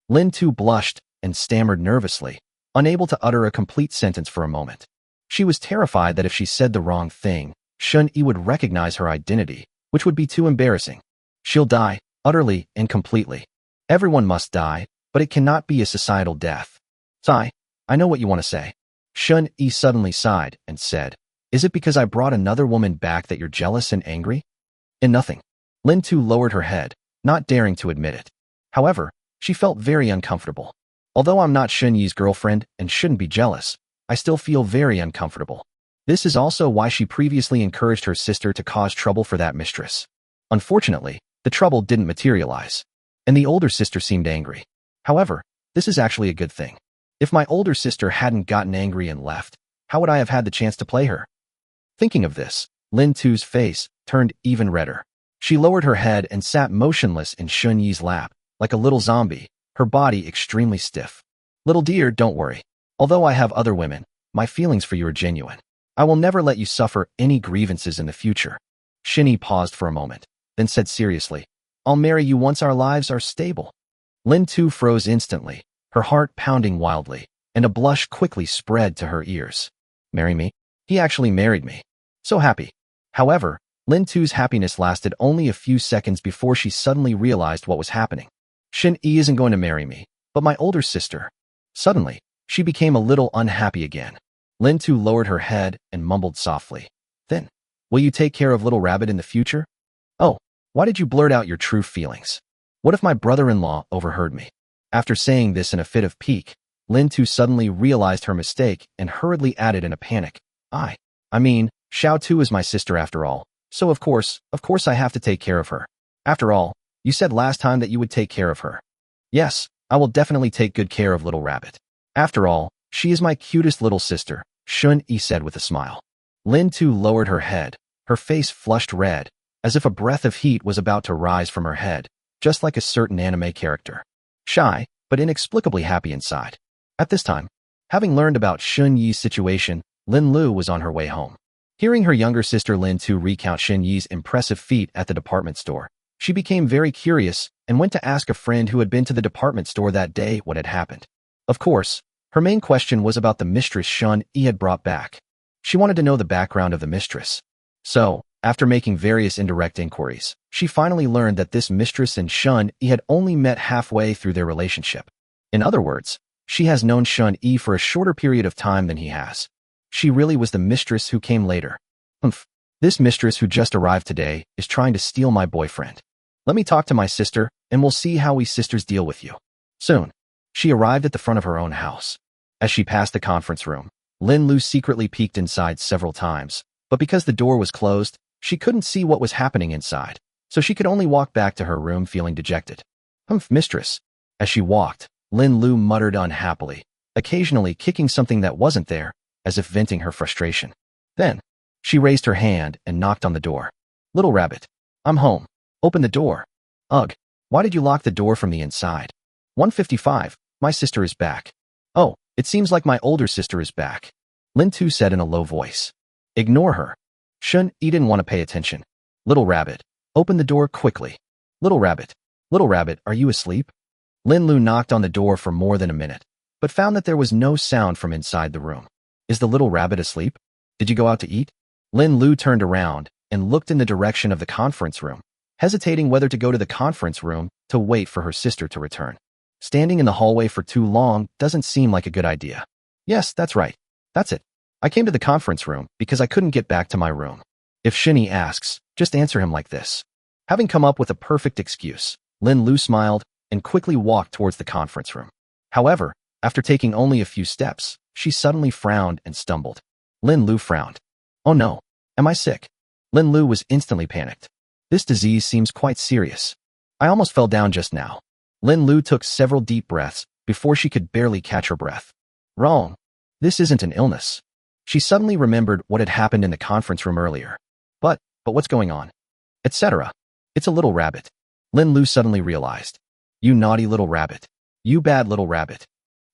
Lin Tu blushed and stammered nervously, unable to utter a complete sentence for a moment. She was terrified that if she said the wrong thing, Shun-Yi would recognize her identity, which would be too embarrassing. She'll die, utterly and completely. Everyone must die, but it cannot be a societal death. I know what you want to say. Shun-Yi suddenly sighed and said, "Is it because I brought another woman back that you're jealous and angry?" In nothing. Lin Tu lowered her head, not daring to admit it. However, she felt very uncomfortable. Although I'm not Shun-Yi's girlfriend and shouldn't be jealous, I still feel very uncomfortable. This is also why she previously encouraged her sister to cause trouble for that mistress. Unfortunately, the trouble didn't materialize, and the older sister seemed angry. However, this is actually a good thing. If my older sister hadn't gotten angry and left, how would I have had the chance to play her? Thinking of this, Lin Tu's face turned even redder. She lowered her head and sat motionless in Shun-Yi's lap, like a little zombie, her body extremely stiff. "Little dear, don't worry. Although I have other women, my feelings for you are genuine. I will never let you suffer any grievances in the future." Shun-Yi paused for a moment, then said seriously, "I'll marry you once our lives are stable." Lin Tu froze instantly, her heart pounding wildly, and a blush quickly spread to her ears. Marry me? He actually married me. So happy. However, Lin Tu's happiness lasted only a few seconds before she suddenly realized what was happening. Shun-Yi isn't going to marry me, but my older sister. Suddenly, she became a little unhappy again. Lin Tu lowered her head and mumbled softly, "Then, will you take care of Little Rabbit in the future?" "Oh, why did you blurt out your true feelings? What if my brother-in-law overheard me?" After saying this in a fit of pique, Lin Tu suddenly realized her mistake and hurriedly added in a panic, I mean, Xiao Tu is my sister after all, so of course I have to take care of her. After all, you said last time that you would take care of her." "Yes, I will definitely take good care of Little Rabbit. After all, she is my cutest little sister," Shun-Yi said with a smile. Lin Tu lowered her head, her face flushed red, as if a breath of heat was about to rise from her head, just like a certain anime character. Shy, but inexplicably happy inside. At this time, having learned about Shun-Yi's situation, Lin Lu was on her way home. Hearing her younger sister Lin Tu recount Shun-Yi's impressive feat at the department store, she became very curious and went to ask a friend who had been to the department store that day what had happened. Of course, her main question was about the mistress Shun-Yi had brought back. She wanted to know the background of the mistress. So, after making various indirect inquiries, she finally learned that this mistress and Shun-Yi had only met halfway through their relationship. In other words, she has known Shun-Yi for a shorter period of time than he has. She really was the mistress who came later. This mistress who just arrived today is trying to steal my boyfriend. Let me talk to my sister, and we'll see how we sisters deal with you. Soon, she arrived at the front of her own house. As she passed the conference room, Lin Lu secretly peeked inside several times, but because the door was closed, she couldn't see what was happening inside, so she could only walk back to her room feeling dejected. Mistress. As she walked, Lin Lu muttered unhappily, occasionally kicking something that wasn't there, as if venting her frustration. Then, she raised her hand and knocked on the door. "Little Rabbit, I'm home. Open the door." "Ugh, why did you lock the door from the inside?" 155, my sister is back. "Oh, it seems like my older sister is back," Lin Tu said in a low voice. "Ignore her." Shun-Yi didn't want to pay attention. "Little Rabbit, open the door quickly." Little Rabbit, are you asleep?" Lin Lu knocked on the door for more than a minute, but found that there was no sound from inside the room. "Is the little rabbit asleep? Did you go out to eat?" Lin Lu turned around and looked in the direction of the conference room, hesitating whether to go to the conference room to wait for her sister to return. Standing in the hallway for too long doesn't seem like a good idea. Yes, that's right. That's it. I came to the conference room because I couldn't get back to my room. If Shinny asks, just answer him like this. Having come up with a perfect excuse, Lin Lu smiled and quickly walked towards the conference room. However, after taking only a few steps, she suddenly frowned and stumbled. Lin Lu frowned. Oh no, am I sick? Lin Lu was instantly panicked. This disease seems quite serious. I almost fell down just now. Lin Lu took several deep breaths before she could barely catch her breath. Wrong. This isn't an illness. She suddenly remembered what had happened in the conference room earlier. But what's going on? Etc. It's a little rabbit. Lin Lu suddenly realized. You naughty little rabbit. You bad little rabbit.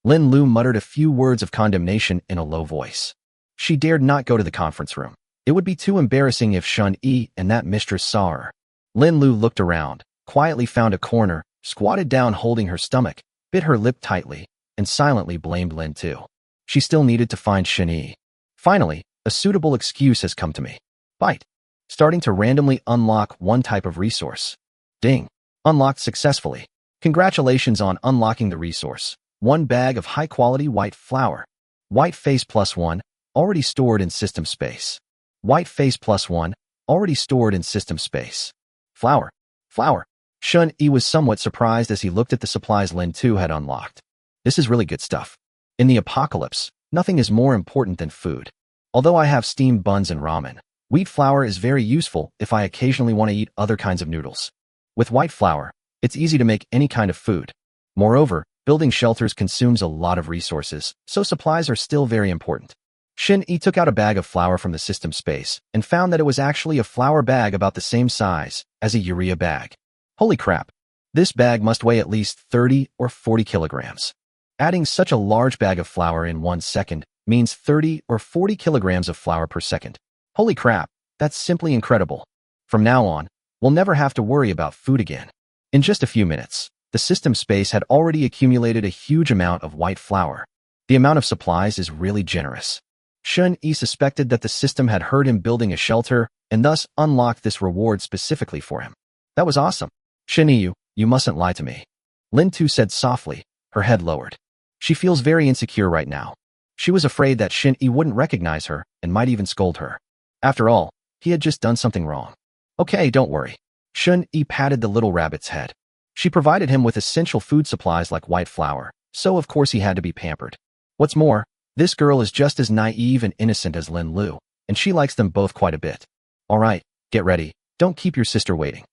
Lin Lu muttered a few words of condemnation in a low voice. She dared not go to the conference room. It would be too embarrassing if Shun-Yi and that mistress saw her. Lin Lu looked around, quietly found a corner, squatted down holding her stomach, bit her lip tightly, and silently blamed Lin Tu. She still needed to find Shun-Yi. Finally, a suitable excuse has come to me. Bite. Starting to randomly unlock one type of resource. Ding. Unlocked successfully. Congratulations on unlocking the resource. 1 bag of high-quality white flour. White face +1, already stored in system space. White face +1, already stored in system space. Flour. Flour. Shun-Yi was somewhat surprised as he looked at the supplies Lin Tu had unlocked. This is really good stuff. In the apocalypse, nothing is more important than food. Although I have steamed buns and ramen, wheat flour is very useful if I occasionally want to eat other kinds of noodles. With white flour, it's easy to make any kind of food. Moreover, building shelters consumes a lot of resources, so supplies are still very important. Shin-Yi took out a bag of flour from the system space and found that it was actually a flour bag about the same size as a urea bag. Holy crap! This bag must weigh at least 30 or 40 kilograms. Adding such a large bag of flour in 1 second means 30 or 40 kilograms of flour per second. Holy crap, that's simply incredible. From now on, we'll never have to worry about food again. In just a few minutes, the system space had already accumulated a huge amount of white flour. The amount of supplies is really generous. Shun-Yi suspected that the system had heard him building a shelter and thus unlocked this reward specifically for him. That was awesome. Shin-Yi, you mustn't lie to me. Lin Tu said softly, her head lowered. She feels very insecure right now. She was afraid that Shin-Yi wouldn't recognize her and might even scold her. After all, he had just done something wrong. Okay, don't worry. Shun-Yi patted the little rabbit's head. She provided him with essential food supplies like white flour, so of course he had to be pampered. What's more, this girl is just as naive and innocent as Lin Lu, and she likes them both quite a bit. All right, get ready. Don't keep your sister waiting.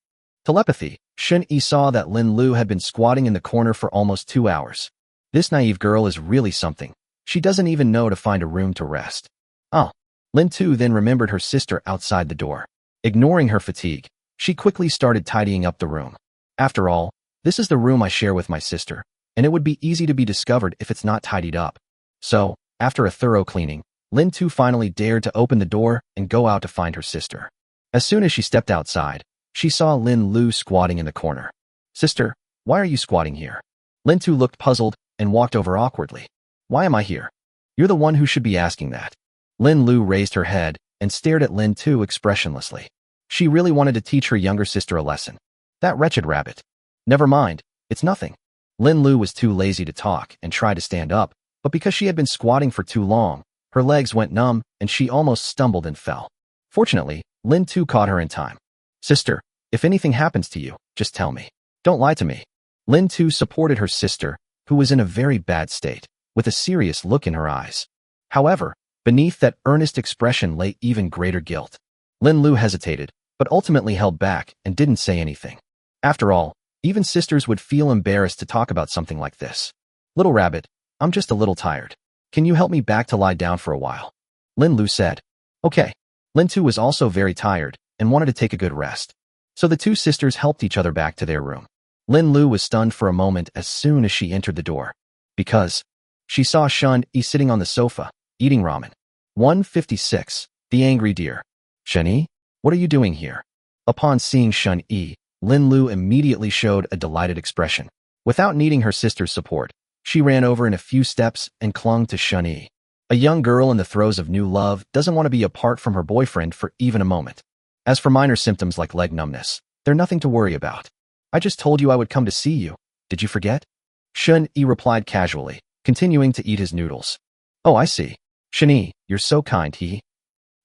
Telepathy. Shun-Yi saw that Lin Lu had been squatting in the corner for almost 2 hours. This naive girl is really something. She doesn't even know to find a room to rest. Oh. Lin Tu then remembered her sister outside the door. Ignoring her fatigue, she quickly started tidying up the room. After all, this is the room I share with my sister, and it would be easy to be discovered if it's not tidied up. So, after a thorough cleaning, Lin Tu finally dared to open the door and go out to find her sister. As soon as she stepped outside, she saw Lin Lu squatting in the corner. Sister, why are you squatting here? Lin Tu looked puzzled and walked over awkwardly. Why am I here? You're the one who should be asking that. Lin Lu raised her head and stared at Lin Tu expressionlessly. She really wanted to teach her younger sister a lesson. That wretched rabbit. Never mind, it's nothing. Lin Lu was too lazy to talk and tried to stand up, but because she had been squatting for too long, her legs went numb and she almost stumbled and fell. Fortunately, Lin Tu caught her in time. Sister, if anything happens to you, just tell me. Don't lie to me. Lin Tu supported her sister, who was in a very bad state, with a serious look in her eyes. However, beneath that earnest expression lay even greater guilt. Lin Lu hesitated, but ultimately held back and didn't say anything. After all, even sisters would feel embarrassed to talk about something like this. Little rabbit, I'm just a little tired. Can you help me back to lie down for a while? Lin Lu said. Okay. Lin Tu was also very tired and wanted to take a good rest. So the two sisters helped each other back to their room. Lin Lu was stunned for a moment as soon as she entered the door. Because she saw Shun-Yi sitting on the sofa, eating ramen. 156. The Angry Deer. Shun-Yi, what are you doing here? Upon seeing Shun-Yi, Lin Lu immediately showed a delighted expression. Without needing her sister's support, she ran over in a few steps and clung to Shun-Yi. A young girl in the throes of new love doesn't want to be apart from her boyfriend for even a moment. As for minor symptoms like leg numbness, they're nothing to worry about. I just told you I would come to see you. Did you forget? Shun-yi replied casually, continuing to eat his noodles. Oh, I see. Shun-yi, you're so kind, he.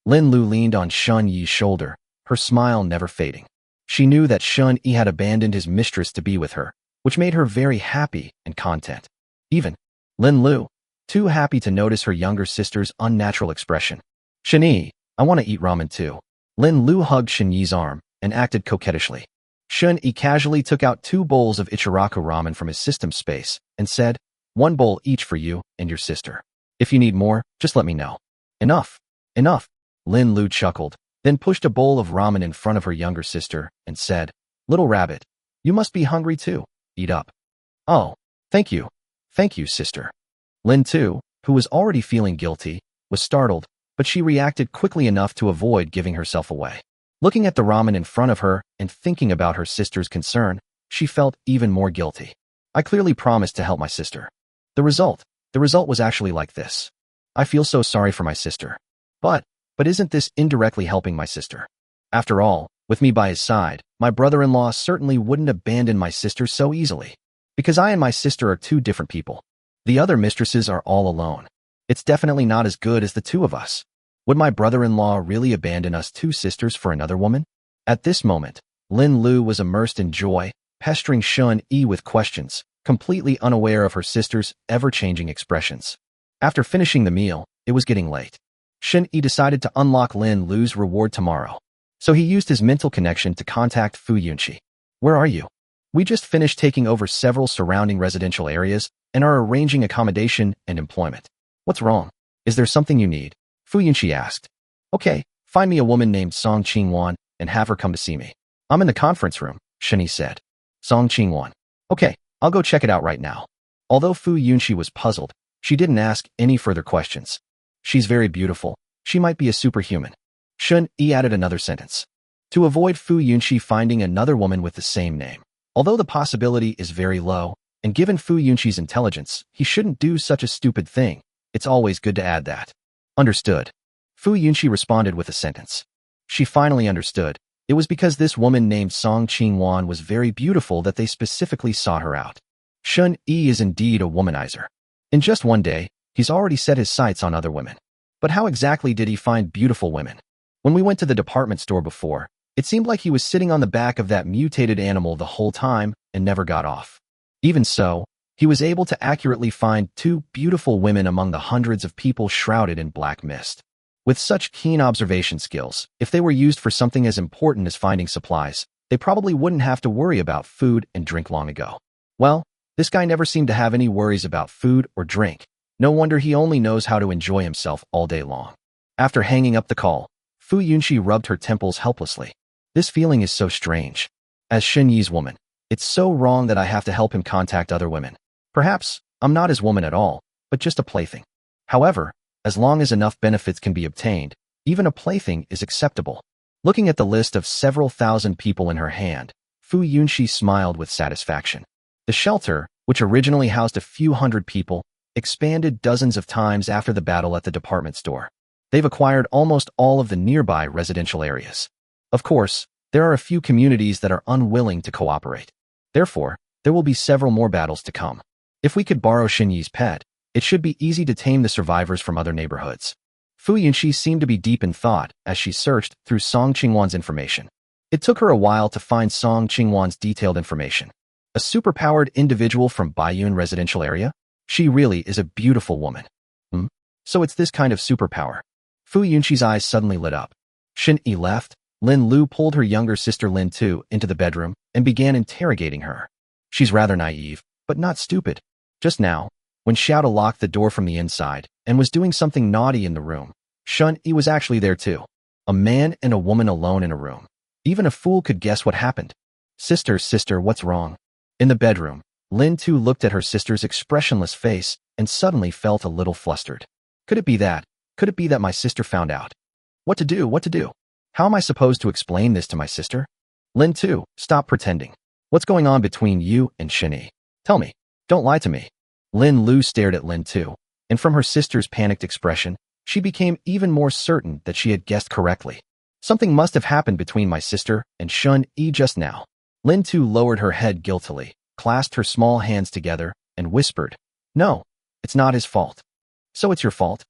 Lin Lu leaned on Shun-yi's shoulder, her smile never fading. She knew that Shun-yi had abandoned his mistress to be with her, which made her very happy and content. Even Lin Lu, too happy to notice her younger sister's unnatural expression. Shun-yi, I want to eat ramen too. Lin Lu hugged Shun-yi's arm and acted coquettishly. Shun-yi casually took out 2 bowls of Ichiraku ramen from his system space and said, 1 bowl each for you and your sister. If you need more, just let me know. Enough. Enough. Lin Lu chuckled, then pushed a bowl of ramen in front of her younger sister and said, Little rabbit, you must be hungry too. Eat up. Oh, thank you. Thank you, sister. Lin too, who was already feeling guilty, was startled, but she reacted quickly enough to avoid giving herself away. Looking at the ramen in front of her and thinking about her sister's concern, she felt even more guilty. I clearly promised to help my sister. The result was actually like this. I feel so sorry for my sister. But isn't this indirectly helping my sister? After all, with me by his side, my brother-in-law certainly wouldn't abandon my sister so easily. Because I and my sister are 2 different people. The other mistresses are all alone. It's definitely not as good as the 2 of us. Would my brother-in-law really abandon us 2 sisters for another woman? At this moment, Lin Lu was immersed in joy, pestering Shun-yi with questions, completely unaware of her sister's ever-changing expressions. After finishing the meal, it was getting late. Shun-yi decided to unlock Lin Lu's reward tomorrow. So he used his mental connection to contact Fu Yunqi. Where are you? We just finished taking over several surrounding residential areas and are arranging accommodation and employment. What's wrong? Is there something you need? Fu Yunqi asked. Okay, find me a woman named Song Qingwan and have her come to see me. I'm in the conference room, Shun-yi said. Song Qingwan. Okay, I'll go check it out right now. Although Fu Yunqi was puzzled, she didn't ask any further questions. She's very beautiful. She might be a superhuman. Shun-yi added another sentence. To avoid Fu Yunqi finding another woman with the same name. Although the possibility is very low, and given Fu Yunqi's intelligence, he shouldn't do such a stupid thing. It's always good to add that. Understood. Fu Yunqi responded with a sentence. She finally understood. It was because this woman named Song Qingwan was very beautiful that they specifically sought her out. Shun-yi is indeed a womanizer. In just one day, he's already set his sights on other women. But how exactly did he find beautiful women? When we went to the department store before, it seemed like he was sitting on the back of that mutated animal the whole time and never got off. Even so, he was able to accurately find 2 beautiful women among the hundreds of people shrouded in black mist. With such keen observation skills, if they were used for something as important as finding supplies, they probably wouldn't have to worry about food and drink long ago. Well, this guy never seemed to have any worries about food or drink. No wonder he only knows how to enjoy himself all day long. After hanging up the call, Fu Yunqi rubbed her temples helplessly. This feeling is so strange. As Shun-yi's woman, it's so wrong that I have to help him contact other women. Perhaps I'm not his woman at all, but just a plaything. However, as long as enough benefits can be obtained, even a plaything is acceptable. Looking at the list of several thousand people in her hand, Fu Yunqi smiled with satisfaction. The shelter, which originally housed a few hundred people, expanded dozens of times after the battle at the department store. They've acquired almost all of the nearby residential areas. Of course, there are a few communities that are unwilling to cooperate. Therefore, there will be several more battles to come. If we could borrow Shun-yi's pet, it should be easy to tame the survivors from other neighborhoods. Fu Yunqi seemed to be deep in thought as she searched through Song Qingwan's information. It took her a while to find Song Qingwan's detailed information. A superpowered individual from Baiyun residential area? She really is a beautiful woman. So it's this kind of superpower. Fu Yunqi's eyes suddenly lit up. Shun-yi left. Lin Lu pulled her younger sister Lin Tu into the bedroom and began interrogating her. She's rather naive, but not stupid. Just now, when Xiaoda locked the door from the inside and was doing something naughty in the room, Shun-yi was actually there too. A man and a woman alone in a room. Even a fool could guess what happened. Sister, what's wrong? In the bedroom, Lin Tu looked at her sister's expressionless face and suddenly felt a little flustered. Could it be that my sister found out? What to do? How am I supposed to explain this to my sister? Lin Tu, stop pretending. What's going on between you and Shun-yi? Tell me. Don't lie to me. Lin Lu stared at Lin Tu, and from her sister's panicked expression, she became even more certain that she had guessed correctly. Something must have happened between my sister and Shun-yi just now. Lin Tu lowered her head guiltily, clasped her small hands together, and whispered, "No, it's not his fault." "So it's your fault?"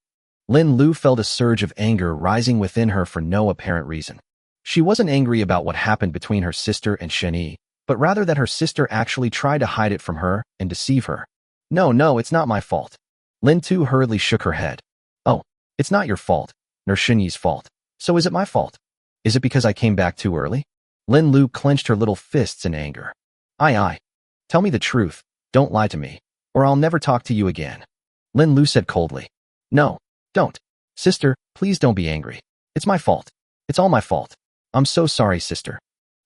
Lin Lu felt a surge of anger rising within her for no apparent reason. She wasn't angry about what happened between her sister and Shun-yi, but rather that her sister actually tried to hide it from her and deceive her. No, it's not my fault." Lin Tu hurriedly shook her head. "Oh, it's not your fault, nor Shun-yi's fault. So is it my fault? Is it because I came back too early?" Lin Lu clenched her little fists in anger. Aye. Tell me the truth. Don't lie to me, or I'll never talk to you again." Lin Lu said coldly. "No, don't. Sister, please don't be angry. It's my fault. It's all my fault. I'm so sorry, sister."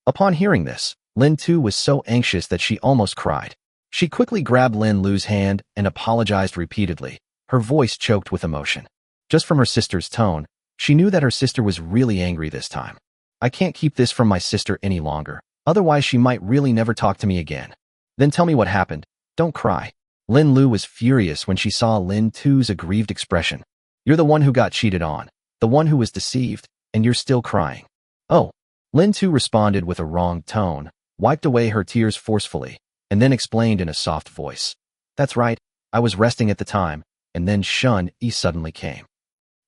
Upon hearing this, Lin Tu was so anxious that she almost cried. She quickly grabbed Lin Lu's hand and apologized repeatedly, her voice choked with emotion. Just from her sister's tone, she knew that her sister was really angry this time. "I can't keep this from my sister any longer, otherwise she might really never talk to me again." "Then tell me what happened. Don't cry." Lin Lu was furious when she saw Lin Tu's aggrieved expression. "You're the one who got cheated on, the one who was deceived, and you're still crying." "Oh." Lin Tu responded with a wrong tone, wiped away her tears forcefully, and then explained in a soft voice. "That's right, I was resting at the time, and then Shun-yi suddenly came.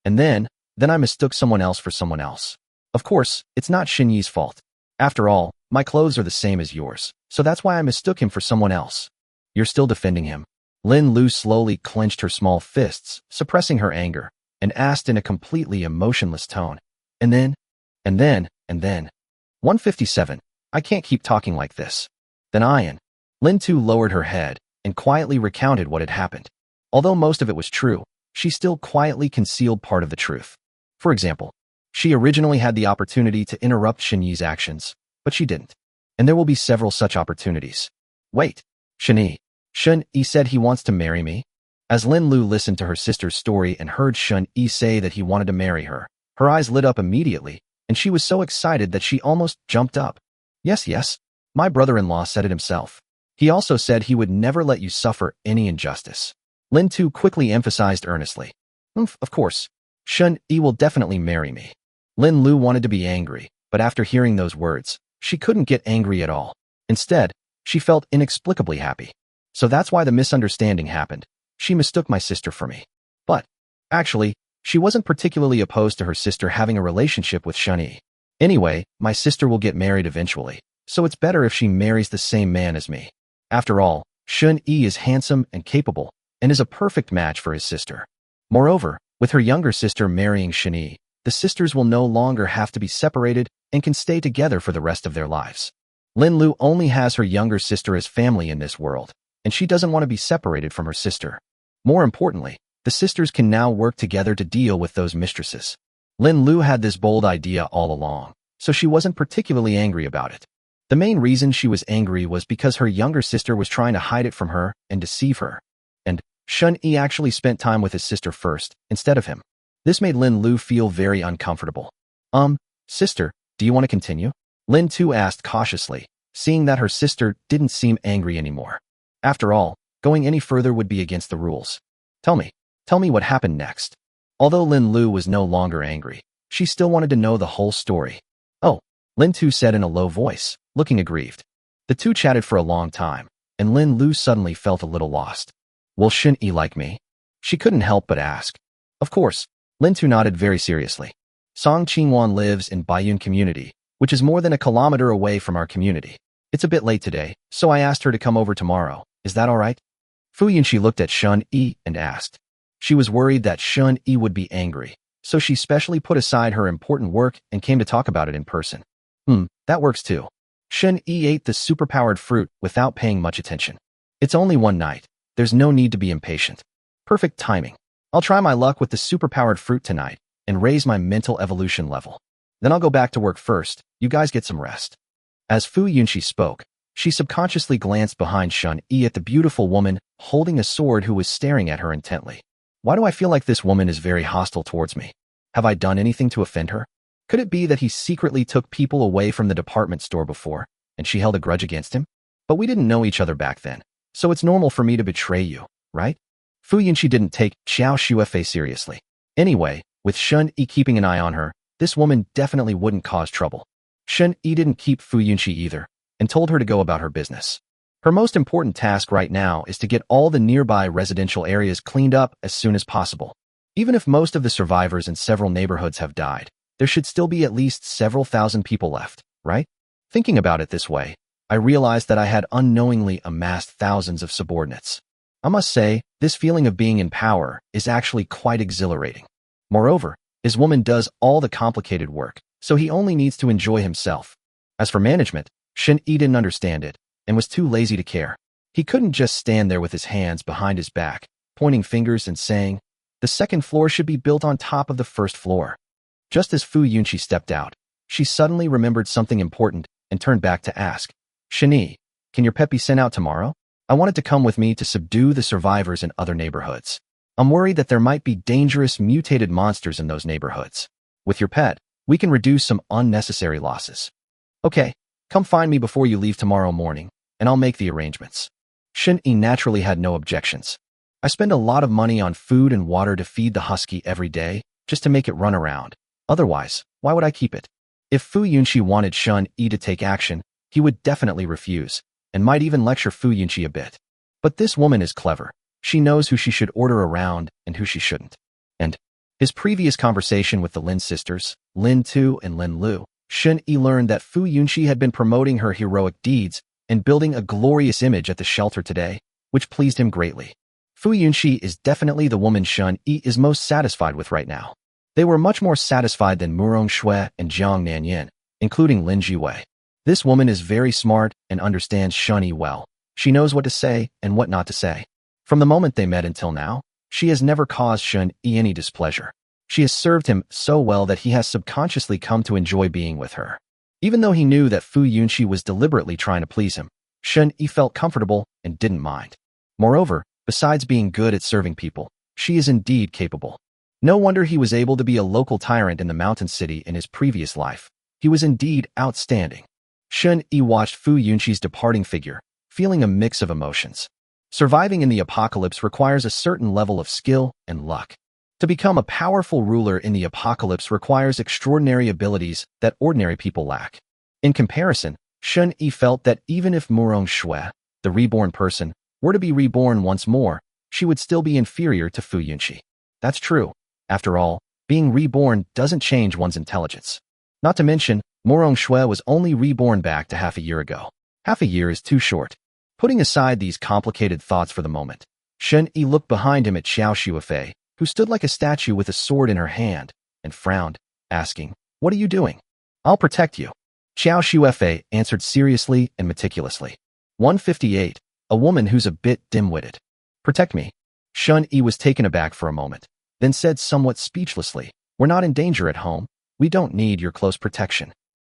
And then I mistook someone else for someone else. Of course, it's not Shun-yi's fault. After all, my clothes are the same as yours, so that's why I mistook him for someone else." "You're still defending him?" Lin Lu slowly clenched her small fists, suppressing her anger, and asked in a completely emotionless tone. And then? 157. "I can't keep talking like this." "Then Ian." Lin Tu lowered her head and quietly recounted what had happened. Although most of it was true, she still quietly concealed part of the truth. For example, she originally had the opportunity to interrupt Shun-yi's actions, but she didn't. And there will be several such opportunities. "Wait, Shun-yi said he wants to marry me?" As Lin Lu listened to her sister's story and heard Shun-yi say that he wanted to marry her, her eyes lit up immediately, and she was so excited that she almost jumped up. Yes, my brother-in-law said it himself. He also said he would never let you suffer any injustice." Lin Tu quickly emphasized earnestly. Of course, Shun-yi will definitely marry me." Lin Lu wanted to be angry, but after hearing those words, she couldn't get angry at all. Instead, she felt inexplicably happy. "So that's why the misunderstanding happened. She mistook my sister for me." But, actually, she wasn't particularly opposed to her sister having a relationship with Shun-yi. "Anyway, my sister will get married eventually, so it's better if she marries the same man as me. After all, Shun-yi is handsome and capable, and is a perfect match for his sister. Moreover, with her younger sister marrying Shun-yi, the sisters will no longer have to be separated and can stay together for the rest of their lives. Lin Lu only has her younger sister as family in this world, and she doesn't want to be separated from her sister. More importantly, the sisters can now work together to deal with those mistresses. Lin Lu had this bold idea all along, so she wasn't particularly angry about it. The main reason she was angry was because her younger sister was trying to hide it from her and deceive her. And Shun-yi actually spent time with his sister first, instead of him. This made Lin Lu feel very uncomfortable. Sister, do you want to continue?" Lin Tu asked cautiously, seeing that her sister didn't seem angry anymore. After all, going any further would be against the rules. Tell me what happened next." Although Lin Lu was no longer angry, she still wanted to know the whole story. "Oh," Lin Tu said in a low voice, looking aggrieved. The two chatted for a long time, and Lin Lu suddenly felt a little lost. "Will Shun-yi like me?" She couldn't help but ask. "Of course." Lin Tu nodded very seriously. "Song Qingwan lives in Baiyun community, which is more than a kilometer away from our community. It's a bit late today, so I asked her to come over tomorrow. Is that all right?" Fu Yunxi looked at Shun-yi and asked. She was worried that Shun-yi would be angry, so she specially put aside her important work and came to talk about it in person. That works too." Shun-yi ate the superpowered fruit without paying much attention. "It's only one night. There's no need to be impatient. Perfect timing. I'll try my luck with the superpowered fruit tonight and raise my mental evolution level. Then I'll go back to work first. You guys get some rest." As Fu Yunxi spoke, she subconsciously glanced behind Shun-yi at the beautiful woman holding a sword who was staring at her intently. Why do I feel like this woman is very hostile towards me? Have I done anything to offend her? Could it be that he secretly took people away from the department store before, and she held a grudge against him? But we didn't know each other back then, so it's normal for me to betray you, right? Fu Yunxi didn't take Xiao Shuefei seriously. Anyway, with Shun-yi keeping an eye on her, This woman definitely wouldn't cause trouble. Shen Yi didn't keep Fu Yunqi either, and told her to go about her business. Her most important task right now is to get all the nearby residential areas cleaned up as soon as possible. Even if most of the survivors in several neighborhoods have died, there should still be at least several thousand people left, right? Thinking about it this way, I realized that I had unknowingly amassed thousands of subordinates. I must say, this feeling of being in power is actually quite exhilarating. Moreover, his woman does all the complicated work, so he only needs to enjoy himself. As for management, Shen Yi didn't understand it, and was too lazy to care. He couldn't just stand there with his hands behind his back, pointing fingers and saying, "The second floor should be built on top of the first floor." Just as Fu Yunqi stepped out, she suddenly remembered something important and turned back to ask, "Shen Yi, can your pet be sent out tomorrow? I want it to come with me to subdue the survivors in other neighborhoods. I'm worried that there might be dangerous mutated monsters in those neighborhoods. With your pet, we can reduce some unnecessary losses." "Okay, come find me before you leave tomorrow morning, and I'll make the arrangements." Shen Yi naturally had no objections. "I spend a lot of money on food and water to feed the husky every day, just to make it run around. Otherwise, why would I keep it?" If Fu Yunqi wanted Shen Yi to take action, he would definitely refuse, and might even lecture Fu Yunqi a bit. But this woman is clever. She knows who she should order around and who she shouldn't. And his previous conversation with the Lin sisters, Lin Tu and Lin Lu, Shen Yi learned that Fu Yunqi had been promoting her heroic deeds and building a glorious image at the shelter today, which pleased him greatly. Fu Yunqi is definitely the woman Shen Yi is most satisfied with right now. They were much more satisfied than Murong Shui and Jiang Nanyin, including Lin Jiwei. This woman is very smart and understands Shen Yi well. She knows what to say and what not to say. From the moment they met until now, she has never caused Shen Yi any displeasure. She has served him so well that he has subconsciously come to enjoy being with her. Even though he knew that Fu Yunqi was deliberately trying to please him, Shen Yi felt comfortable and didn't mind. Moreover, besides being good at serving people, she is indeed capable. No wonder he was able to be a local tyrant in the mountain city in his previous life. He was indeed outstanding. Shen Yi watched Fu Yunqi's departing figure, feeling a mix of emotions. Surviving in the apocalypse requires a certain level of skill and luck. To become a powerful ruler in the apocalypse requires extraordinary abilities that ordinary people lack. In comparison, Shen Yi felt that even if Murong Shui, the reborn person, were to be reborn once more, she would still be inferior to Fu Yunqi. That's true. After all, being reborn doesn't change one's intelligence. Not to mention, Murong Shui was only reborn back to half a year ago. Half a year is too short. Putting aside these complicated thoughts for the moment, Shen Yi looked behind him at Xiao Shuifei, who stood like a statue with a sword in her hand, and frowned, asking, "What are you doing?" "I'll protect you." Xiao Shuifei answered seriously and meticulously. 158, a woman who's a bit dim-witted. "Protect me." Shen Yi was taken aback for a moment, then said somewhat speechlessly, "We're not in danger at home. We don't need your close protection."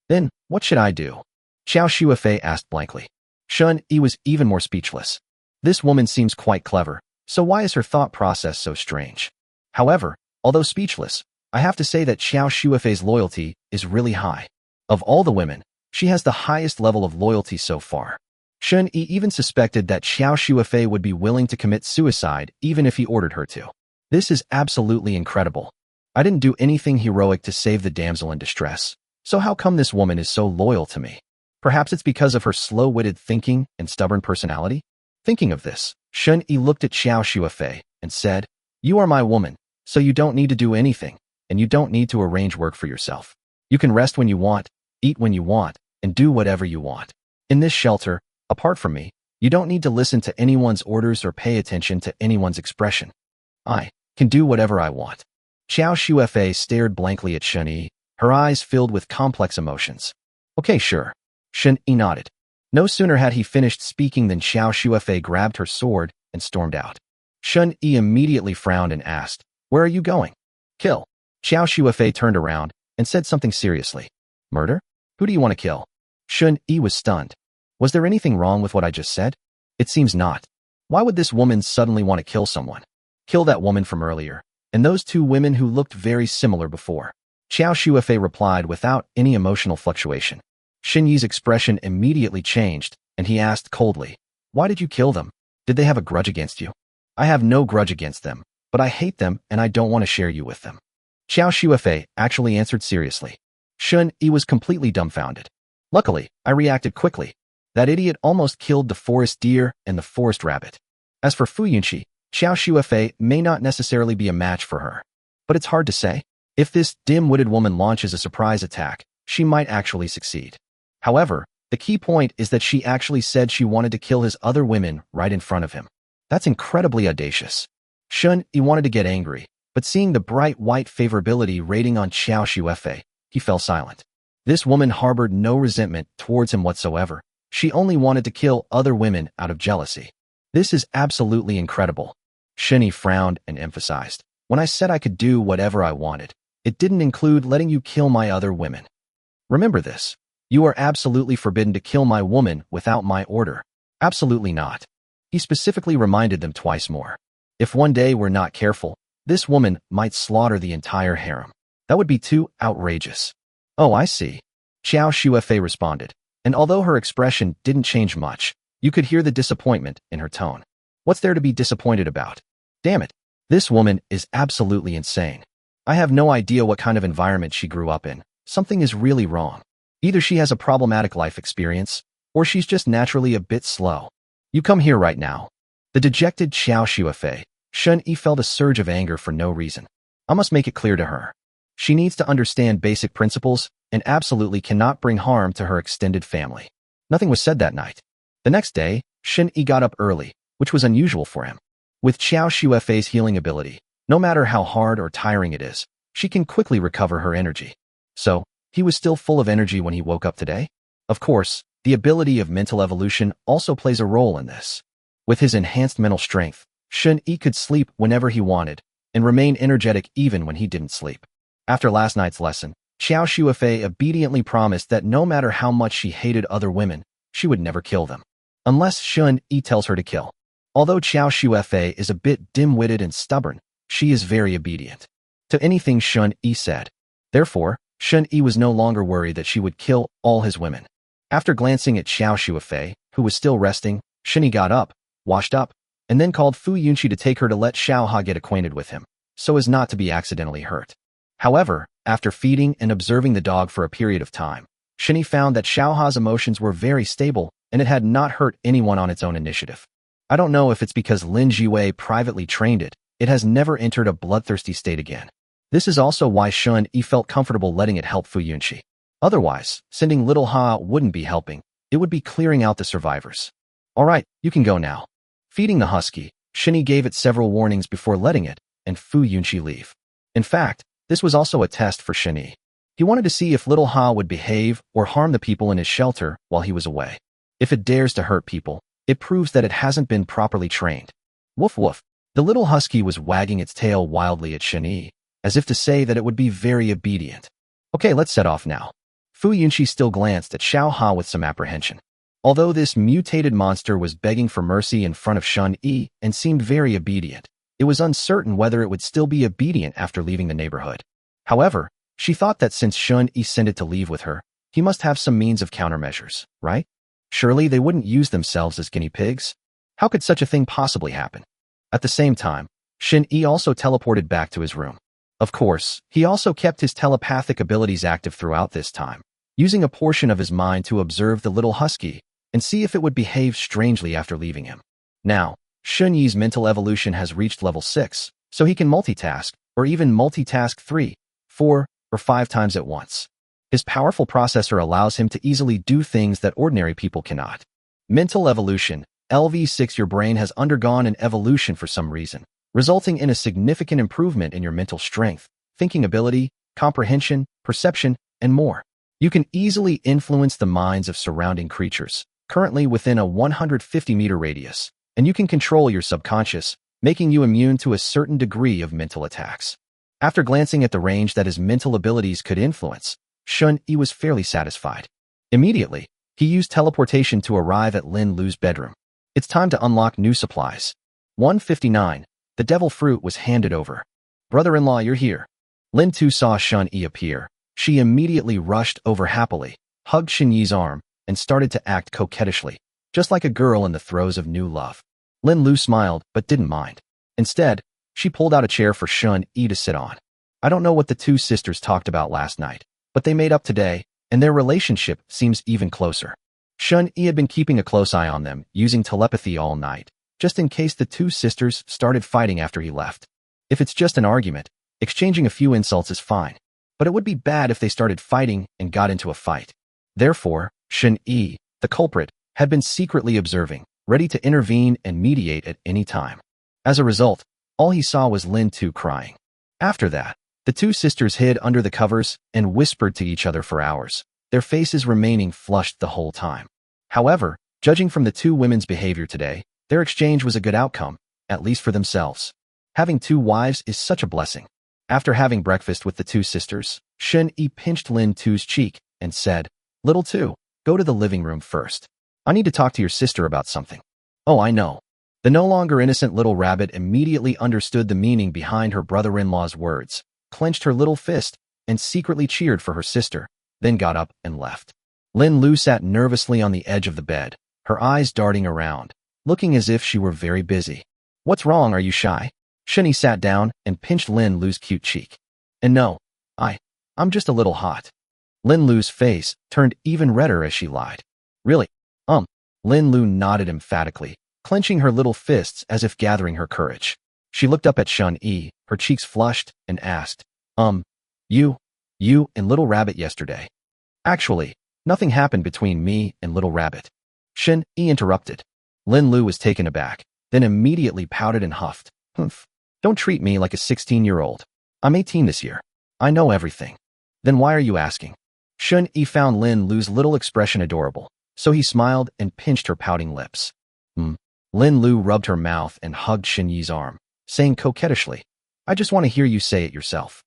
"Then, what should I do?" Xiao Shuifei asked blankly. Shen Yi was even more speechless. This woman seems quite clever, so why is her thought process so strange? However, although speechless, I have to say that Xiao Shuifei's loyalty is really high. Of all the women, she has the highest level of loyalty so far. Shen Yi even suspected that Xiao Shuifei would be willing to commit suicide even if he ordered her to. This is absolutely incredible. I didn't do anything heroic to save the damsel in distress, so how come this woman is so loyal to me? Perhaps it's because of her slow-witted thinking and stubborn personality? Thinking of this, Shen Yi looked at Xiao Shuifei and said, "You are my woman, so you don't need to do anything, and you don't need to arrange work for yourself. You can rest when you want, eat when you want, and do whatever you want. In this shelter, apart from me, you don't need to listen to anyone's orders or pay attention to anyone's expression. I can do whatever I want." Xiao Shuifei stared blankly at Shen Yi, her eyes filled with complex emotions. "Okay, sure." Shen Yi nodded. No sooner had he finished speaking than Xiao Shuifei grabbed her sword and stormed out. Shen Yi immediately frowned and asked, "Where are you going?" "Kill." Xiao Shuifei turned around and said something seriously. "Murder? Who do you want to kill?" Shen Yi was stunned. Was there anything wrong with what I just said? It seems not. Why would this woman suddenly want to kill someone? Kill that woman from earlier, and those two women who looked very similar before. Xiao Shuifei replied without any emotional fluctuation. Shen Yi's expression immediately changed, and he asked coldly, "Why did you kill them? Did they have a grudge against you?" "I have no grudge against them, but I hate them and I don't want to share you with them." Xiao Shuefei actually answered seriously. Shun Yi was completely dumbfounded. Luckily, I reacted quickly. That idiot almost killed the forest deer and the forest rabbit. As for Fu Yunqi, Xiao Shuefei may not necessarily be a match for her. But it's hard to say. If this dim-witted woman launches a surprise attack, she might actually succeed. However, the key point is that she actually said she wanted to kill his other women right in front of him. That's incredibly audacious. Shun Yi wanted to get angry, but seeing the bright white favorability rating on Xiao Shuefei, he fell silent. This woman harbored no resentment towards him whatsoever. She only wanted to kill other women out of jealousy. This is absolutely incredible. Shun Yi frowned and emphasized, when I said I could do whatever I wanted, it didn't include letting you kill my other women. Remember this. You are absolutely forbidden to kill my woman without my order. Absolutely not. He specifically reminded them twice more. If one day we're not careful, this woman might slaughter the entire harem. That would be too outrageous. Oh, I see. Xiao Shuefei responded, and although her expression didn't change much, you could hear the disappointment in her tone. What's there to be disappointed about? Damn it. This woman is absolutely insane. I have no idea what kind of environment she grew up in. Something is really wrong. Either she has a problematic life experience, or she's just naturally a bit slow. You come here right now. The dejected Xiao Shuefei, Shun Yi felt a surge of anger for no reason. I must make it clear to her. She needs to understand basic principles and absolutely cannot bring harm to her extended family. Nothing was said that night. The next day, Shun Yi got up early, which was unusual for him. With Xiao Shuefei's healing ability, no matter how hard or tiring it is, she can quickly recover her energy. So, he was still full of energy when he woke up today? Of course, the ability of mental evolution also plays a role in this. With his enhanced mental strength, Shun Yi could sleep whenever he wanted and remain energetic even when he didn't sleep. After last night's lesson, Xiao Shuefei obediently promised that no matter how much she hated other women, she would never kill them. Unless Shun Yi tells her to kill. Although Xiao Shuefei is a bit dim-witted and stubborn, she is very obedient to anything Shun Yi said. Therefore, Shun Yi was no longer worried that she would kill all his women. After glancing at Xiao Shuefei, who was still resting, Shun Yi got up, washed up, and then called Fu Yunqi to take her to let Xiao Ha get acquainted with him, so as not to be accidentally hurt. However, after feeding and observing the dog for a period of time, Shun Yi found that Xiao Ha's emotions were very stable and it had not hurt anyone on its own initiative. I don't know if it's because Lin Jiwei privately trained it, it has never entered a bloodthirsty state again. This is also why Shun Yi felt comfortable letting it help Fu Yunqi. Otherwise, sending little Ha wouldn't be helping, it would be clearing out the survivors. Alright, you can go now. Feeding the husky, Shun Yi gave it several warnings before letting it, and Fu Yunqi leave. In fact, this was also a test for Shun Yi. He wanted to see if little Ha would behave or harm the people in his shelter while he was away. If it dares to hurt people, it proves that it hasn't been properly trained. Woof woof. The little husky was wagging its tail wildly at Shun Yi, as if to say that it would be very obedient. Okay, let's set off now. Fu Yunqi still glanced at Xiao Ha with some apprehension. Although this mutated monster was begging for mercy in front of Shun Yi and seemed very obedient, it was uncertain whether it would still be obedient after leaving the neighborhood. However, she thought that since Shun Yi sent it to leave with her, he must have some means of countermeasures, right? Surely they wouldn't use themselves as guinea pigs? How could such a thing possibly happen? At the same time, Shun Yi also teleported back to his room. Of course, he also kept his telepathic abilities active throughout this time, using a portion of his mind to observe the little husky and see if it would behave strangely after leaving him. Now, Shun Yi's mental evolution has reached level 6, so he can multitask, or even multitask 3, 4, or 5 times at once. His powerful processor allows him to easily do things that ordinary people cannot. Mental evolution, LV6. Your brain has undergone an evolution for some reason, resulting in a significant improvement in your mental strength, thinking ability, comprehension, perception, and more. You can easily influence the minds of surrounding creatures, currently within a 150-meter radius, and you can control your subconscious, making you immune to a certain degree of mental attacks. After glancing at the range that his mental abilities could influence, Shun Yi was fairly satisfied. Immediately, he used teleportation to arrive at Lin Lu's bedroom. It's time to unlock new supplies. 159. The devil fruit was handed over. Brother-in-law, you're here. Lin Tu saw Shun Yi appear. She immediately rushed over happily, hugged Shun Yi's arm, and started to act coquettishly, just like a girl in the throes of new love. Lin Lu smiled, but didn't mind. Instead, she pulled out a chair for Shun Yi to sit on. I don't know what the two sisters talked about last night, but they made up today, and their relationship seems even closer. Shun-Yi had been keeping a close eye on them, using telepathy all night, just in case the two sisters started fighting after he left. If it's just an argument, exchanging a few insults is fine, but it would be bad if they started fighting and got into a fight. Therefore, Shun-Yi, the culprit, had been secretly observing, ready to intervene and mediate at any time. As a result, all he saw was Lin Tu crying. After that, the two sisters hid under the covers and whispered to each other for hours, their faces remaining flushed the whole time. However, judging from the two women's behavior today, their exchange was a good outcome, at least for themselves. Having two wives is such a blessing. After having breakfast with the two sisters, Shun-Yi pinched Lin Tu's cheek and said, "Little Tu, go to the living room first. I need to talk to your sister about something." "Oh, I know." The no longer innocent little rabbit immediately understood the meaning behind her brother-in-law's words, clenched her little fist, and secretly cheered for her sister, then got up and left. Lin Lu sat nervously on the edge of the bed, her eyes darting around, looking as if she were very busy. "What's wrong? Are you shy?" Shun-Yi sat down and pinched Lin Lu's cute cheek. "And no, I'm just a little hot." Lin Lu's face turned even redder as she lied. "Really? Lin Lu nodded emphatically, clenching her little fists as if gathering her courage. She looked up at Shun-Yi, her cheeks flushed, and asked, You and Little Rabbit yesterday." "Actually, nothing happened between me and Little Rabbit." Shun-Yi interrupted. Lin Lu was taken aback, then immediately pouted and huffed. "Humph. Don't treat me like a 16-year-old. I'm 18 this year. I know everything." "Then why are you asking?" Shun-Yi found Lin Lu's little expression adorable, so he smiled and pinched her pouting lips. Lin Lu rubbed her mouth and hugged Shun-Yi's arm, saying coquettishly, "I just want to hear you say it yourself."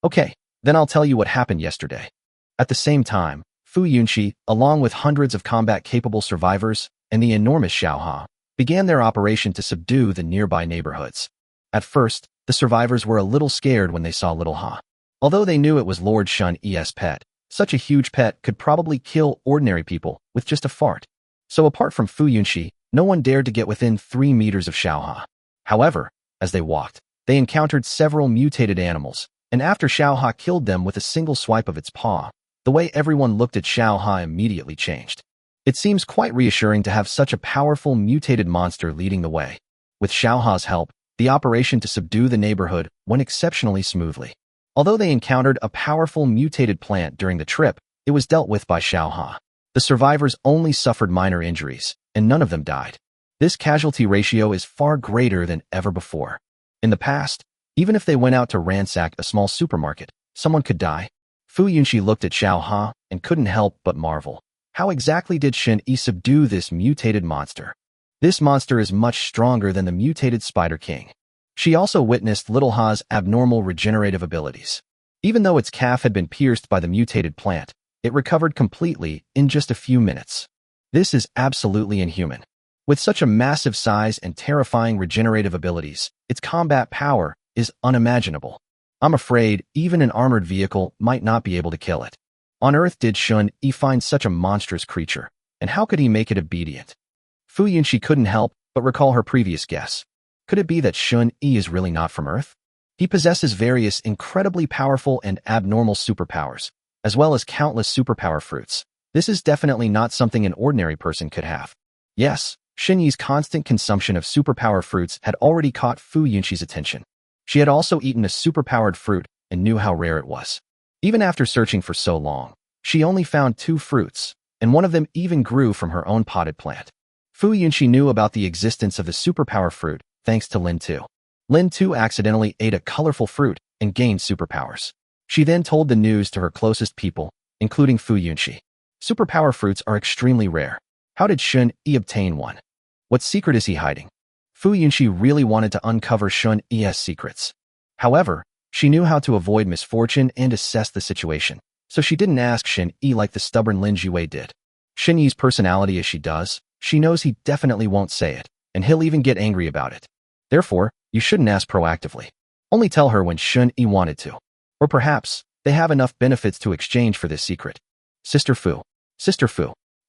"Okay, then I'll tell you what happened yesterday." At the same time, Fu Yunxi, along with hundreds of combat-capable survivors and the enormous Xiaoha, began their operation to subdue the nearby neighborhoods. At first, the survivors were a little scared when they saw Little Ha. Although they knew it was Lord Shun-Yi's pet, such a huge pet could probably kill ordinary people with just a fart. So apart from Fu Yunxi, no one dared to get within 3 meters of Xiaoha. However, as they walked, they encountered several mutated animals, and after Xiaoha killed them with a single swipe of its paw, the way everyone looked at Xiaoha immediately changed. It seems quite reassuring to have such a powerful mutated monster leading the way. With Xiaoha's help, the operation to subdue the neighborhood went exceptionally smoothly. Although they encountered a powerful mutated plant during the trip, it was dealt with by Xiaoha. The survivors only suffered minor injuries, and none of them died. This casualty ratio is far greater than ever before. In the past, even if they went out to ransack a small supermarket, someone could die. Fu Yunxi looked at Xiaoha and couldn't help but marvel. How exactly did Shun-Yi subdue this mutated monster? This monster is much stronger than the mutated Spider King. She also witnessed Little Ha's abnormal regenerative abilities. Even though its calf had been pierced by the mutated plant, it recovered completely in just a few minutes. This is absolutely inhuman. With such a massive size and terrifying regenerative abilities, its combat power is unimaginable. I'm afraid even an armored vehicle might not be able to kill it. On Earth did Shun-Yi find such a monstrous creature, and how could he make it obedient? Fu Yunxi couldn't help but recall her previous guess. Could it be that Shun-Yi is really not from Earth? He possesses various incredibly powerful and abnormal superpowers, as well as countless superpower fruits. This is definitely not something an ordinary person could have. Yes, Shun-Yi's constant consumption of superpower fruits had already caught Fu Yunxi's attention. She had also eaten a superpowered fruit and knew how rare it was. Even after searching for so long, she only found 2 fruits, and one of them even grew from her own potted plant. Fu Yunxi knew about the existence of the superpower fruit thanks to Lin Tu. Lin Tu accidentally ate a colorful fruit and gained superpowers. She then told the news to her closest people, including Fu Yunxi. Superpower fruits are extremely rare. How did Shun-Yi obtain one? What secret is he hiding? Fu Yunxi really wanted to uncover Shun-Yi's secrets. However, she knew how to avoid misfortune and assess the situation, so she didn't ask Shun-Yi like the stubborn Lin Jiwei did. Shun-Yi's personality as she does, she knows he definitely won't say it, and he'll even get angry about it. Therefore, you shouldn't ask proactively. Only tell her when Shun-Yi wanted to. Or perhaps, they have enough benefits to exchange for this secret. Sister Fu,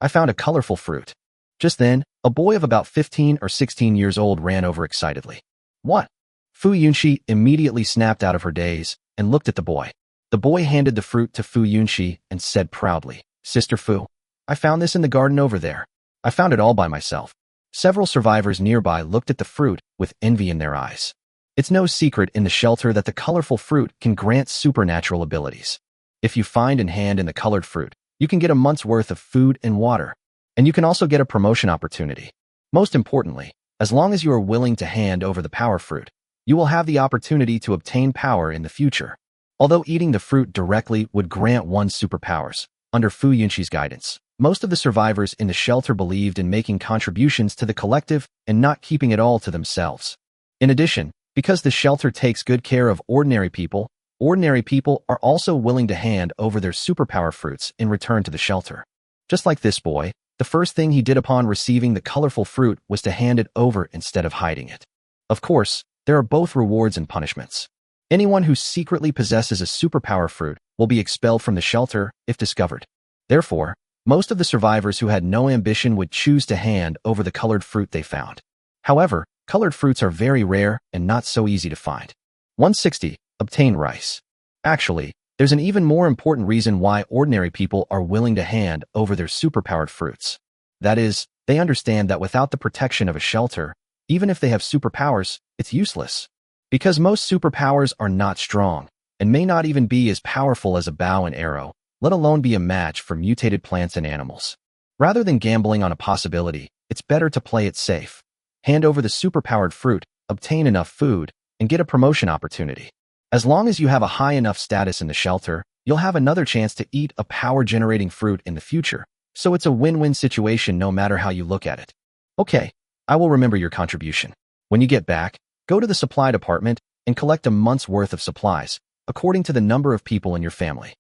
I found a colorful fruit. Just then, a boy of about 15 or 16 years old ran over excitedly. What? Fu Yunxi immediately snapped out of her daze, and looked at the boy. The boy handed the fruit to Fu Yunxi and said proudly, "Sister Fu, I found this in the garden over there. I found it all by myself." Several survivors nearby looked at the fruit with envy in their eyes. It's no secret in the shelter that the colorful fruit can grant supernatural abilities. If you find and hand in the colored fruit, you can get a month's worth of food and water. And you can also get a promotion opportunity. Most importantly, as long as you are willing to hand over the power fruit, you will have the opportunity to obtain power in the future. Although eating the fruit directly would grant one superpowers, under Fu Yunxi's guidance, most of the survivors in the shelter believed in making contributions to the collective and not keeping it all to themselves. In addition, because the shelter takes good care of ordinary people are also willing to hand over their superpower fruits in return to the shelter. Just like this boy, the first thing he did upon receiving the colorful fruit was to hand it over instead of hiding it. Of course, there are both rewards and punishments. Anyone who secretly possesses a superpower fruit will be expelled from the shelter if discovered. Therefore, most of the survivors who had no ambition would choose to hand over the colored fruit they found. However, colored fruits are very rare and not so easy to find. 160. Obtain rice. Actually, there's an even more important reason why ordinary people are willing to hand over their superpowered fruits. That is, they understand that without the protection of a shelter, even if they have superpowers, it's useless. Because most superpowers are not strong, and may not even be as powerful as a bow and arrow, let alone be a match for mutated plants and animals. Rather than gambling on a possibility, it's better to play it safe. Hand over the superpowered fruit, obtain enough food, and get a promotion opportunity. As long as you have a high enough status in the shelter, you'll have another chance to eat a power-generating fruit in the future, so it's a win-win situation no matter how you look at it. Okay, I will remember your contribution. When you get back, go to the supply department and collect a month's worth of supplies, according to the number of people in your family.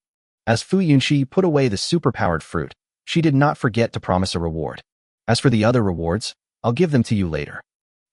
As Fu Yunxi put away the superpowered fruit, she did not forget to promise a reward. As for the other rewards, I'll give them to you later.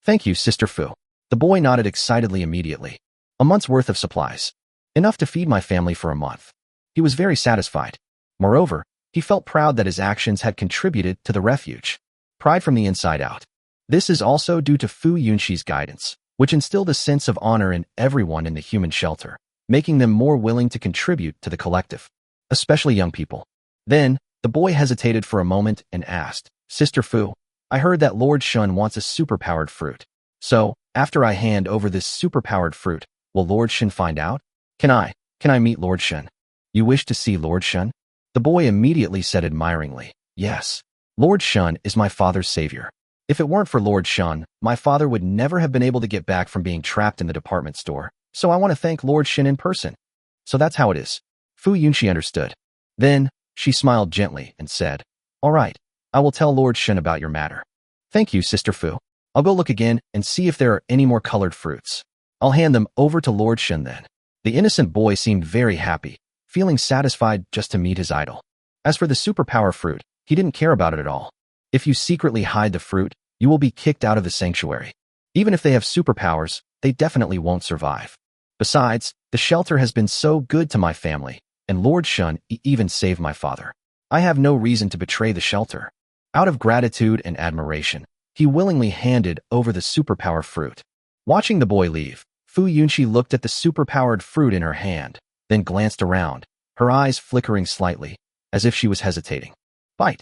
Thank you, Sister Fu. The boy nodded excitedly immediately. A month's worth of supplies. Enough to feed my family for a month. He was very satisfied. Moreover, he felt proud that his actions had contributed to the refuge. Pride from the inside out. This is also due to Fu Yunxi's guidance, which instilled a sense of honor in everyone in the human shelter, making them more willing to contribute to the collective, especially young people. Then, the boy hesitated for a moment and asked, "Sister Fu, I heard that Lord Shun wants a superpowered fruit. So, after I hand over this superpowered fruit, will Lord Shun find out? Can I meet Lord Shun?" "You wish to see Lord Shun?" The boy immediately said admiringly, "Yes. Lord Shun is my father's savior. If it weren't for Lord Shun, my father would never have been able to get back from being trapped in the department store. So I want to thank Lord Shun in person." So that's how it is. Fu Yunxi understood. Then, she smiled gently and said, "All right, I will tell Lord Shun about your matter." "Thank you, Sister Fu. I'll go look again and see if there are any more colored fruits. I'll hand them over to Lord Shun then." The innocent boy seemed very happy, feeling satisfied just to meet his idol. As for the superpower fruit, he didn't care about it at all. If you secretly hide the fruit, you will be kicked out of the sanctuary. Even if they have superpowers, they definitely won't survive. Besides, the shelter has been so good to my family, and Lord Shun even saved my father. I have no reason to betray the shelter. Out of gratitude and admiration, he willingly handed over the superpower fruit. Watching the boy leave, Fu Yunxi looked at the superpowered fruit in her hand, then glanced around, her eyes flickering slightly, as if she was hesitating. Bite.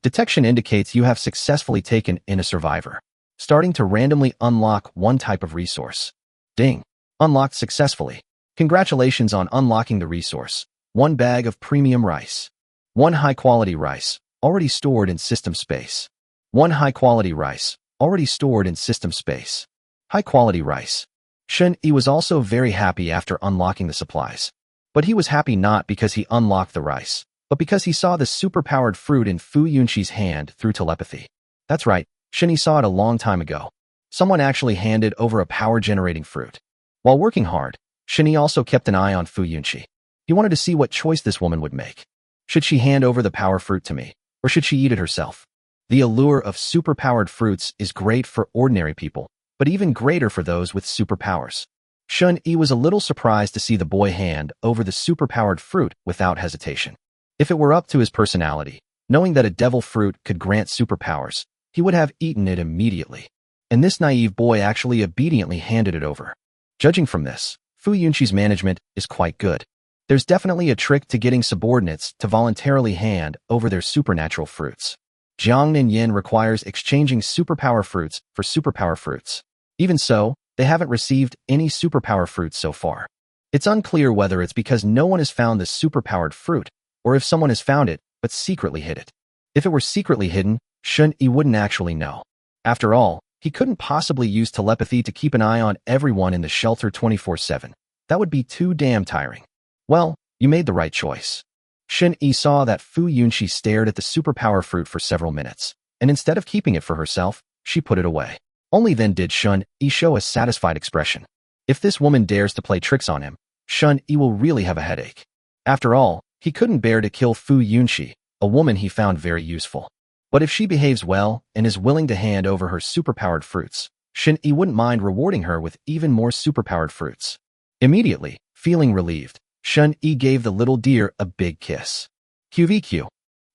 Detection indicates you have successfully taken in a survivor. Starting to randomly unlock one type of resource. Ding. Unlocked successfully. Congratulations on unlocking the resource. 1 bag of premium rice. 1 high-quality rice, already stored in system space. 1 high-quality rice, already stored in system space. High-quality rice. Shun Yi was also very happy after unlocking the supplies. But he was happy not because he unlocked the rice, but because he saw the superpowered fruit in Fu Yunxi's hand through telepathy. That's right, Shun Yi saw it a long time ago. Someone actually handed over a power-generating fruit. While working hard, Shun Yi also kept an eye on Fu Yunxi. He wanted to see what choice this woman would make. Should she hand over the power fruit to me, or should she eat it herself? The allure of superpowered fruits is great for ordinary people, but even greater for those with superpowers. Shun Yi was a little surprised to see the boy hand over the superpowered fruit without hesitation. If it were up to his personality, knowing that a devil fruit could grant superpowers, he would have eaten it immediately. And this naive boy actually obediently handed it over. Judging from this, Fu Yunqi's management is quite good. There's definitely a trick to getting subordinates to voluntarily hand over their supernatural fruits. Jiang Ninyan requires exchanging superpower fruits for superpower fruits. Even so, they haven't received any superpower fruits so far. It's unclear whether it's because no one has found the superpowered fruit, or if someone has found it but secretly hid it. If it were secretly hidden, Shun Yi wouldn't actually know. After all, he couldn't possibly use telepathy to keep an eye on everyone in the shelter 24/7. That would be too damn tiring. Well, you made the right choice. Shun Yi saw that Fu Yunqi stared at the superpower fruit for several minutes, and instead of keeping it for herself, she put it away. Only then did Shun Yi show a satisfied expression. If this woman dares to play tricks on him, Shun Yi will really have a headache. After all, he couldn't bear to kill Fu Yunqi, a woman he found very useful. But if she behaves well and is willing to hand over her superpowered fruits, Shun Yi wouldn't mind rewarding her with even more superpowered fruits. Immediately, feeling relieved, Shun Yi gave the little deer a big kiss. QVQ.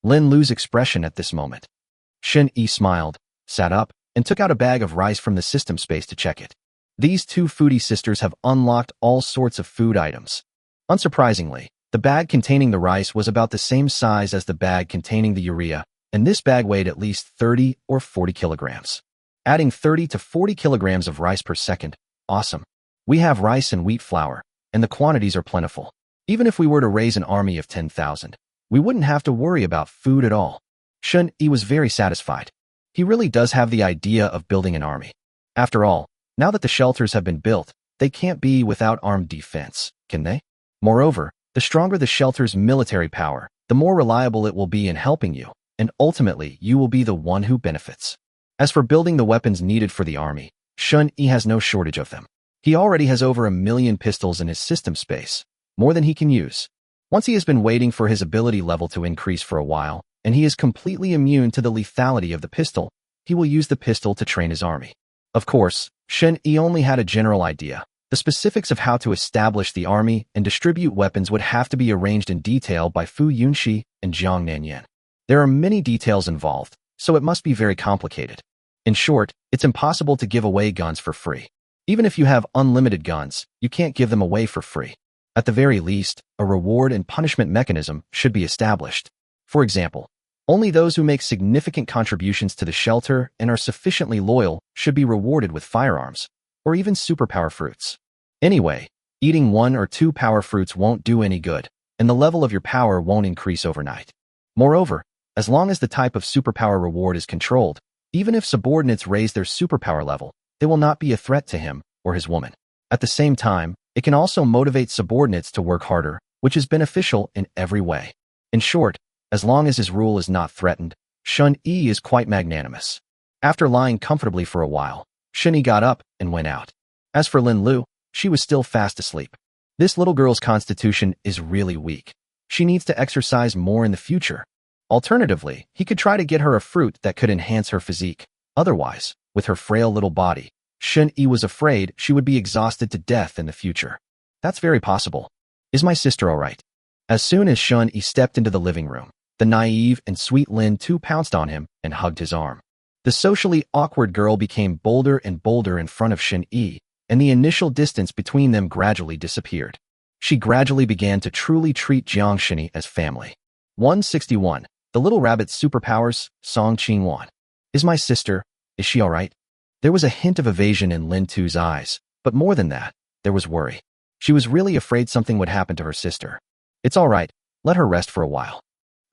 Lin Lu's expression at this moment. Shun Yi smiled, sat up, and took out a bag of rice from the system space to check it. These two foodie sisters have unlocked all sorts of food items. Unsurprisingly, the bag containing the rice was about the same size as the bag containing the urea, and this bag weighed at least 30 or 40 kilograms. Adding 30 to 40 kilograms of rice per second, awesome. We have rice and wheat flour, and the quantities are plentiful. Even if we were to raise an army of 10,000, we wouldn't have to worry about food at all. Shun Yi was very satisfied. He really does have the idea of building an army. After all, now that the shelters have been built, they can't be without armed defense, can they? Moreover, the stronger the shelter's military power, the more reliable it will be in helping you, and ultimately you will be the one who benefits. As for building the weapons needed for the army, Shun Yi has no shortage of them. He already has over 1 million pistols in his system space, more than he can use. Once he has been waiting for his ability level to increase for a while, and he is completely immune to the lethality of the pistol, he will use the pistol to train his army. Of course, Shun Yi only had a general idea. The specifics of how to establish the army and distribute weapons would have to be arranged in detail by Fu Yunqi and Jiang Nanyan. There are many details involved, so it must be very complicated. In short, it's impossible to give away guns for free. Even if you have unlimited guns, you can't give them away for free. At the very least, a reward and punishment mechanism should be established. For example, only those who make significant contributions to the shelter and are sufficiently loyal should be rewarded with firearms, or even superpower fruits. Anyway, eating 1 or 2 power fruits won't do any good, and the level of your power won't increase overnight. Moreover, as long as the type of superpower reward is controlled, even if subordinates raise their superpower level, they will not be a threat to him or his woman. At the same time, it can also motivate subordinates to work harder, which is beneficial in every way. In short, as long as his rule is not threatened, Shun Yi is quite magnanimous. After lying comfortably for a while, Shun Yi got up and went out. As for Lin Lu, she was still fast asleep. This little girl's constitution is really weak. She needs to exercise more in the future. Alternatively, he could try to get her a fruit that could enhance her physique. Otherwise, with her frail little body, Shun Yi was afraid she would be exhausted to death in the future. That's very possible. Is my sister all right? As soon as Shun Yi stepped into the living room, the naive and sweet Lin Tu pounced on him and hugged his arm. The socially awkward girl became bolder and bolder in front of Shun Yi, and the initial distance between them gradually disappeared. She gradually began to truly treat Jiang Shini as family. 161. The Little Rabbit's Superpowers, Song Qingwan. Is my sister, is she all right? There was a hint of evasion in Lin Tu's eyes, but more than that, there was worry. She was really afraid something would happen to her sister. It's all right, let her rest for a while.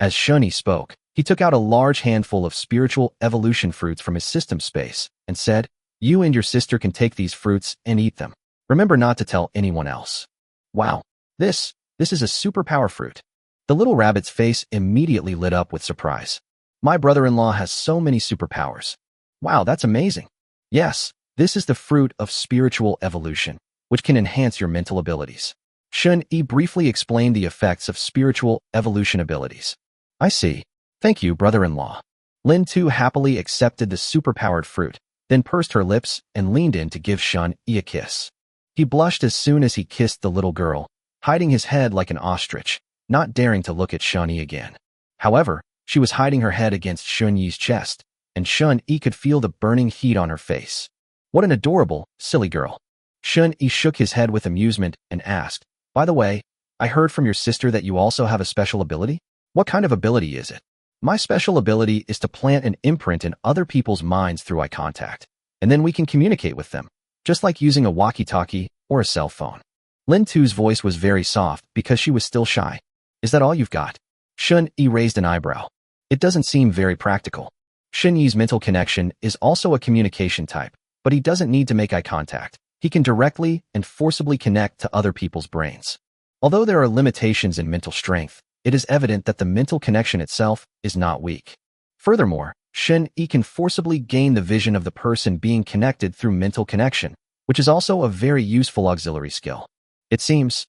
As Shun Yi spoke, he took out a large handful of spiritual evolution fruits from his system space and said, "You and your sister can take these fruits and eat them. Remember not to tell anyone else." Wow, this is a superpower fruit. The little rabbit's face immediately lit up with surprise. My brother-in-law has so many superpowers. Wow, that's amazing. Yes, this is the fruit of spiritual evolution, which can enhance your mental abilities. Shun Yi briefly explained the effects of spiritual evolution abilities. I see. Thank you, brother-in-law. Lin Tu happily accepted the superpowered fruit, then pursed her lips and leaned in to give Shun Yi a kiss. He blushed as soon as he kissed the little girl, hiding his head like an ostrich, not daring to look at Shun Yi again. However, she was hiding her head against Shun Yi's chest, and Shun Yi could feel the burning heat on her face. What an adorable, silly girl. Shun-Yi shook his head with amusement and asked, "By the way, I heard from your sister that you also have a special ability? What kind of ability is it?" "My special ability is to plant an imprint in other people's minds through eye contact, and then we can communicate with them, just like using a walkie-talkie or a cell phone." Lin Tu's voice was very soft because she was still shy. "Is that all you've got?" Shun-Yi raised an eyebrow. "It doesn't seem very practical." Shun-Yi's mental connection is also a communication type, but he doesn't need to make eye contact. He can directly and forcibly connect to other people's brains. Although there are limitations in mental strength, it is evident that the mental connection itself is not weak. Furthermore, Shun-Yi can forcibly gain the vision of the person being connected through mental connection, which is also a very useful auxiliary skill. It seems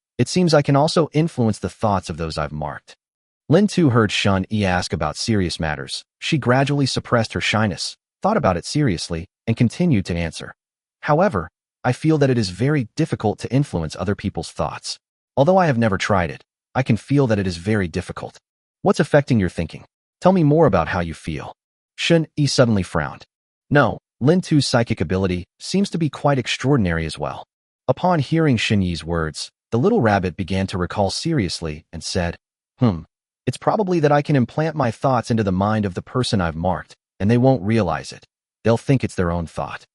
I can also influence the thoughts of those I've marked." Lin Tu heard Shun-Yi ask about serious matters. She gradually suppressed her shyness, thought about it seriously, and continued to answer. "However, I feel that it is very difficult to influence other people's thoughts. Although I have never tried it, I can feel that it is very difficult." "What's affecting your thinking? Tell me more about how you feel." Shun-Yi suddenly frowned. No, Lin Tu's psychic ability seems to be quite extraordinary as well. Upon hearing Shun-Yi's words, the little rabbit began to recall seriously and said, It's probably that I can implant my thoughts into the mind of the person I've marked, and they won't realize it. They'll think it's their own thought.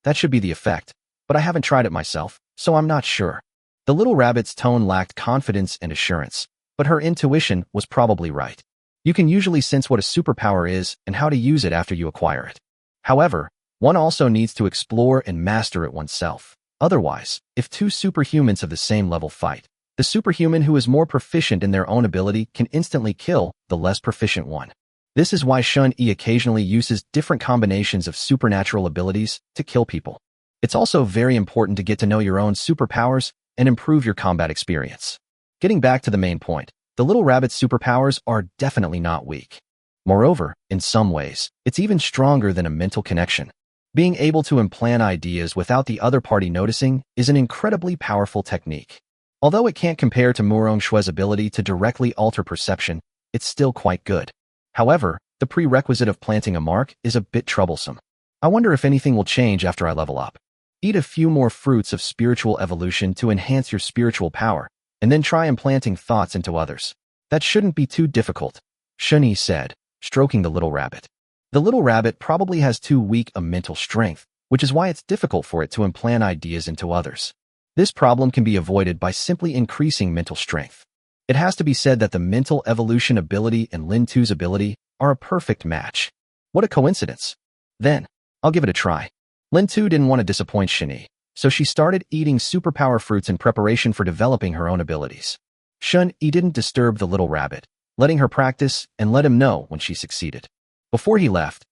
That should be the effect, but I haven't tried it myself, so I'm not sure." The little rabbit's tone lacked confidence and assurance, but her intuition was probably right. You can usually sense what a superpower is and how to use it after you acquire it. However, one also needs to explore and master it oneself. Otherwise, if two superhumans of the same level fight, the superhuman who is more proficient in their own ability can instantly kill the less proficient one. This is why Shun-Yi occasionally uses different combinations of supernatural abilities to kill people. It's also very important to get to know your own superpowers and improve your combat experience. Getting back to the main point, the little rabbit's superpowers are definitely not weak. Moreover, in some ways, it's even stronger than a mental connection. Being able to implant ideas without the other party noticing is an incredibly powerful technique. Although it can't compare to Murong Shue's ability to directly alter perception, it's still quite good. However, the prerequisite of planting a mark is a bit troublesome. I wonder if anything will change after I level up. Eat a few more fruits of spiritual evolution to enhance your spiritual power, and then try implanting thoughts into others. That shouldn't be too difficult, Shun-Yi said, stroking the little rabbit. The little rabbit probably has too weak a mental strength, which is why it's difficult for it to implant ideas into others. This problem can be avoided by simply increasing mental strength. It has to be said that the mental evolution ability and Lin Tu's ability are a perfect match. What a coincidence. Then, I'll give it a try. Lin Tu didn't want to disappoint Shun-Yi, so she started eating superpower fruits in preparation for developing her own abilities. Shun-Yi didn't disturb the little rabbit, letting her practice and let him know when she succeeded. Before he left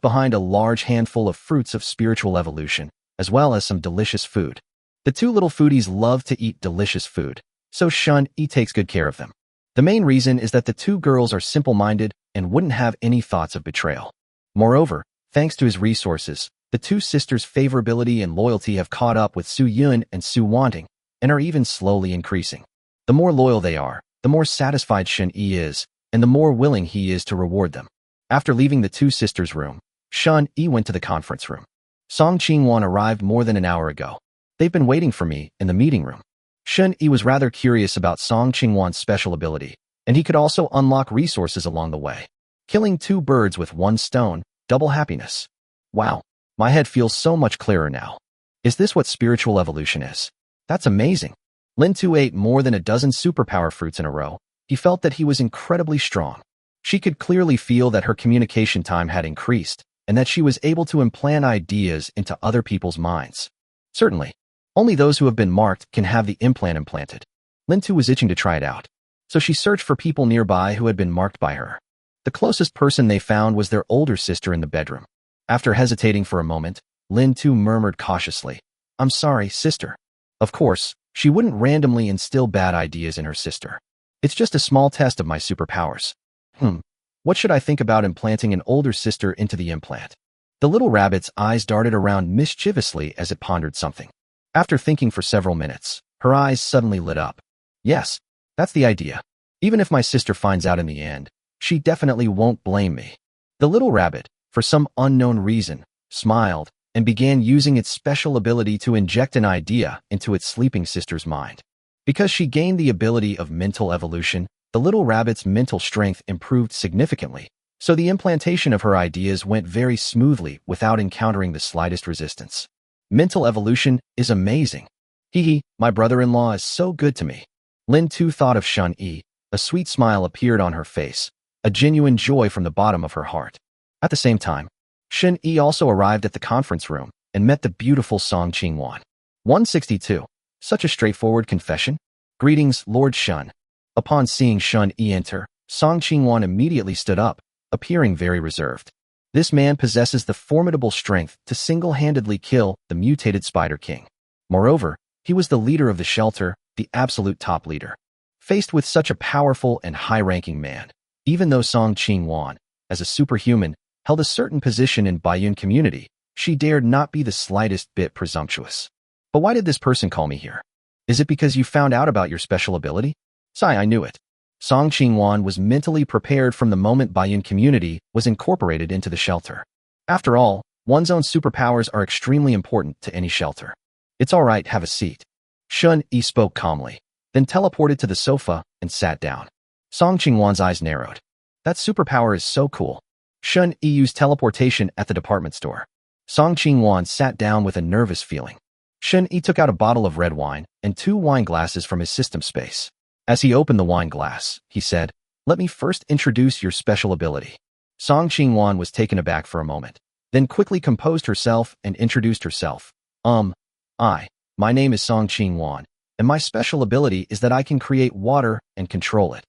behind a large handful of fruits of spiritual evolution, as well as some delicious food. The two little foodies love to eat delicious food, so Shun-Yi takes good care of them. The main reason is that the two girls are simple-minded and wouldn't have any thoughts of betrayal. Moreover, thanks to his resources, the two sisters' favorability and loyalty have caught up with Su Yun and Su Wanting, and are even slowly increasing. The more loyal they are, the more satisfied Shun-Yi is, and the more willing he is to reward them. After leaving the two sisters' room, Shun-Yi went to the conference room. Song Qingwan arrived more than an hour ago. They've been waiting for me in the meeting room. Shun-Yi was rather curious about Song Qingwan's special ability, and he could also unlock resources along the way. Killing two birds with one stone, double happiness. Wow, my head feels so much clearer now. Is this what spiritual evolution is? That's amazing. Lin Tu ate more than a dozen superpower fruits in a row. He felt that he was incredibly strong. She could clearly feel that her communication time had increased, and that she was able to implant ideas into other people's minds. Certainly, only those who have been marked can have the implant implanted. Lin Tu was itching to try it out, so she searched for people nearby who had been marked by her. The closest person they found was their older sister in the bedroom. After hesitating for a moment, Lin Tu murmured cautiously, "I'm sorry, sister." Of course, she wouldn't randomly instill bad ideas in her sister. It's just a small test of my superpowers. What should I think about implanting an older sister into the implant? The little rabbit's eyes darted around mischievously as it pondered something. After thinking for several minutes, her eyes suddenly lit up. Yes, that's the idea. Even if my sister finds out in the end, she definitely won't blame me. The little rabbit, for some unknown reason, smiled and began using its special ability to inject an idea into its sleeping sister's mind. Because she gained the ability of mental evolution, the little rabbit's mental strength improved significantly, so the implantation of her ideas went very smoothly without encountering the slightest resistance. Mental evolution is amazing. Hee, my brother-in-law is so good to me. Lin too thought of Shun-Yi. A sweet smile appeared on her face, a genuine joy from the bottom of her heart. At the same time, Shun-Yi also arrived at the conference room and met the beautiful Song Qingwan. 162. Such a straightforward confession? Greetings, Lord Shun. Upon seeing Shun-Yi enter, Song Qingwan immediately stood up, appearing very reserved. This man possesses the formidable strength to single-handedly kill the mutated Spider King. Moreover, he was the leader of the shelter, the absolute top leader. Faced with such a powerful and high-ranking man, even though Song Qingwan, as a superhuman, held a certain position in Baiyun community, she dared not be the slightest bit presumptuous. But why did this person call me here? Is it because you found out about your special ability? Sigh, I knew it. Song Qingwan was mentally prepared from the moment Baiyun community was incorporated into the shelter. After all, one's own superpowers are extremely important to any shelter. It's all right, have a seat. Shun-Yi spoke calmly, then teleported to the sofa and sat down. Song Qingwan's eyes narrowed. That superpower is so cool. Shun-Yi used teleportation at the department store. Song Qingwan sat down with a nervous feeling. Shun-Yi took out a bottle of red wine and 2 wine glasses from his system space. As he opened the wine glass, he said, "Let me first introduce your special ability." Song Qingwan was taken aback for a moment, then quickly composed herself and introduced herself. My name is Song Qingwan, and my special ability is that I can create water and control it.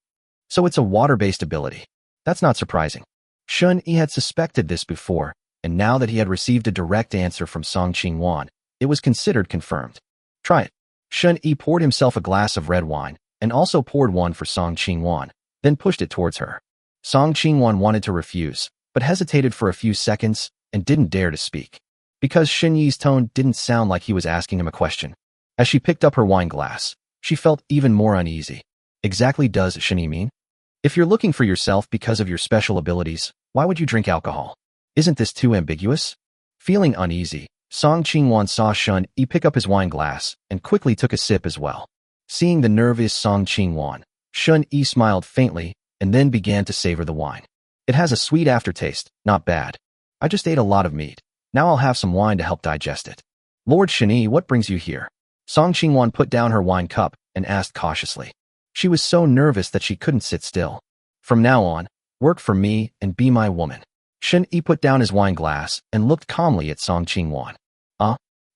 So it's a water-based ability. That's not surprising. Shun-Yi had suspected this before, and now that he had received a direct answer from Song Qingwan, it was considered confirmed. Try it. Shun-Yi poured himself a glass of red wine, and also poured one for Song Qingwan, then pushed it towards her. Song Qingwan wanted to refuse, but hesitated for a few seconds and didn't dare to speak. Because Shun-Yi's tone didn't sound like he was asking him a question. As she picked up her wine glass, she felt even more uneasy. Exactly does Shun-Yi mean? If you're looking for yourself because of your special abilities, why would you drink alcohol? Isn't this too ambiguous? Feeling uneasy, Song Qingwan saw Shun-Yi pick up his wine glass and quickly took a sip as well. Seeing the nervous Song Qingwan, Shun-Yi smiled faintly and then began to savor the wine. It has a sweet aftertaste, not bad. I just ate a lot of meat. Now I'll have some wine to help digest it. Lord Shun-Yi, what brings you here? Song Qingwan put down her wine cup and asked cautiously. She was so nervous that she couldn't sit still. From now on, work for me and be my woman. Shun-Yi put down his wine glass and looked calmly at Song Qingwan.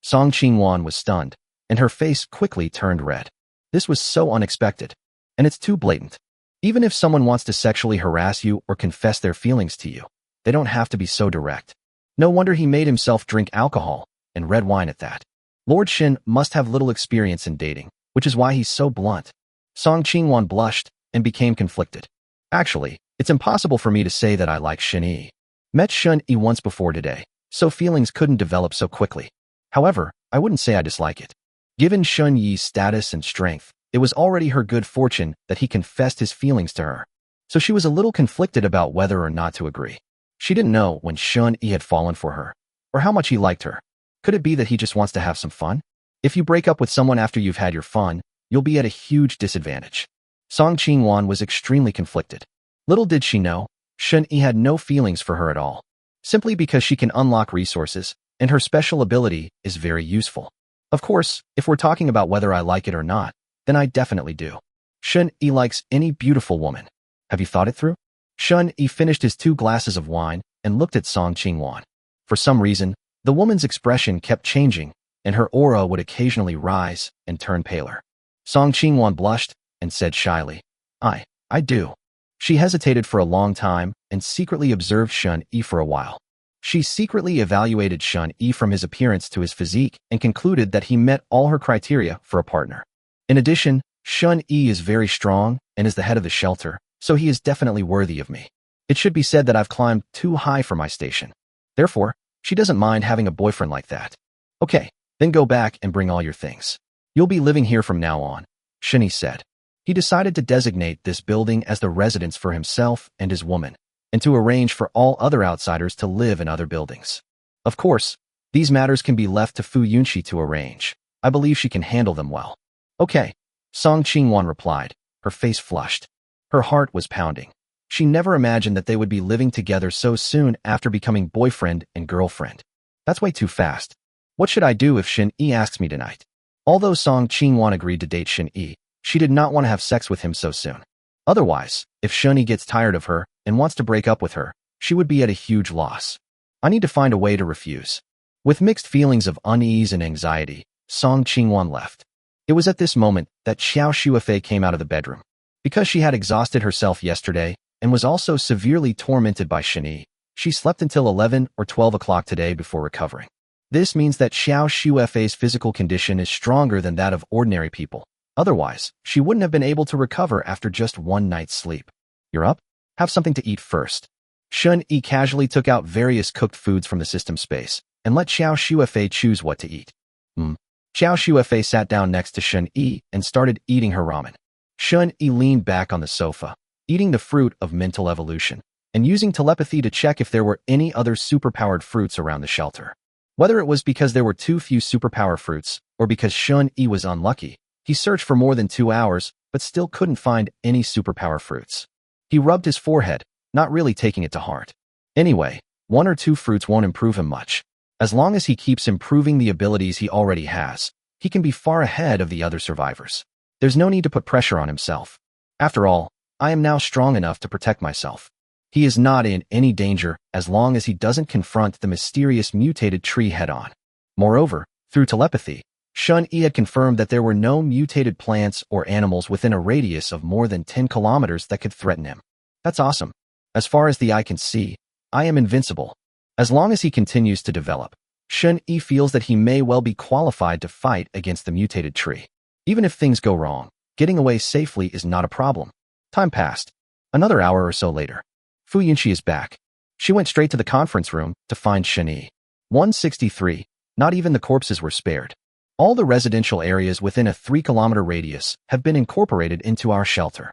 Song Qingwan was stunned, and her face quickly turned red. This was so unexpected, and it's too blatant. Even if someone wants to sexually harass you or confess their feelings to you, they don't have to be so direct. No wonder he made himself drink alcohol, and red wine at that. Lord Shin must have little experience in dating, which is why he's so blunt. Song Qingwan blushed and became conflicted. Actually, it's impossible for me to say that I like Shun-Yi. Met Shun-Yi once before today, so feelings couldn't develop so quickly. However, I wouldn't say I dislike it. Given Shun-Yi's status and strength, it was already her good fortune that he confessed his feelings to her. So she was a little conflicted about whether or not to agree. She didn't know when Shun-Yi had fallen for her, or how much he liked her. Could it be that he just wants to have some fun? If you break up with someone after you've had your fun, you'll be at a huge disadvantage. Song Qingwan was extremely conflicted. Little did she know, Shun-Yi had no feelings for her at all. Simply because she can unlock resources, and her special ability is very useful. Of course, if we're talking about whether I like it or not, then I definitely do. Shun-Yi likes any beautiful woman. Have you thought it through? Shun-Yi finished his 2 glasses of wine and looked at Song Qingwan. For some reason, the woman's expression kept changing, and her aura would occasionally rise and turn paler. Song Qingwan blushed and said shyly, I do. She hesitated for a long time and secretly observed Shun-Yi for a while. She secretly evaluated Shun-Yi from his appearance to his physique and concluded that he met all her criteria for a partner. In addition, Shun-Yi is very strong and is the head of the shelter, so he is definitely worthy of me. It should be said that I've climbed too high for my station. Therefore, she doesn't mind having a boyfriend like that. Okay, then go back and bring all your things. You'll be living here from now on, Shun-Yi said. He decided to designate this building as the residence for himself and his woman, and to arrange for all other outsiders to live in other buildings. Of course, These matters can be left to Fu Yunxi to arrange. I believe she can handle them well. Okay, Song Qingwan replied, her face flushed. Her heart was pounding. She never imagined that they would be living together so soon after becoming boyfriend and girlfriend. That's way too fast. What should I do if Shin Yi asks me tonight? Although Song Qingwan agreed to date Shin Yi, she did not want to have sex with him so soon. Otherwise, if Shin Yi gets tired of her and wants to break up with her, she would be at a huge loss. I need to find a way to refuse. With mixed feelings of unease and anxiety, Song Qingwan left. It was at this moment that Xiao Shuafei came out of the bedroom. Because she had exhausted herself yesterday and was also severely tormented by Shin Yi, she slept until 11 or 12 o'clock today before recovering. This means that Xiao Shuafei's physical condition is stronger than that of ordinary people. Otherwise, she wouldn't have been able to recover after just one night's sleep. You're up? Have something to eat first. Shin Yi casually took out various cooked foods from the system space and let Xiao Shuafei choose what to eat. Xiao Shuafei sat down next to Shin Yi and started eating her ramen. Shin Yi leaned back on the sofa, eating the fruit of mental evolution, and using telepathy to check if there were any other superpowered fruits around the shelter. Whether it was because there were too few superpower fruits or because Shin Yi was unlucky, he searched for more than 2 hours but still couldn't find any superpower fruits. He rubbed his forehead, not really taking it to heart. Anyway, 1 or 2 fruits won't improve him much. As long as he keeps improving the abilities he already has, he can be far ahead of the other survivors. There's no need to put pressure on himself. After all, I am now strong enough to protect myself. He is not in any danger as long as he doesn't confront the mysterious mutated tree head-on. Moreover, through telepathy, Shin Yi had confirmed that there were no mutated plants or animals within a radius of more than 10 kilometers that could threaten him. That's awesome. As far as the eye can see, I am invincible. As long as he continues to develop, Shin Yi feels that he may well be qualified to fight against the mutated tree. Even if things go wrong, getting away safely is not a problem. Time passed. Another hour or so later, Fu Yunxi is back. She went straight to the conference room to find Shin Yi. 163. Not even the corpses were spared. All the residential areas within a 3-kilometer radius have been incorporated into our shelter.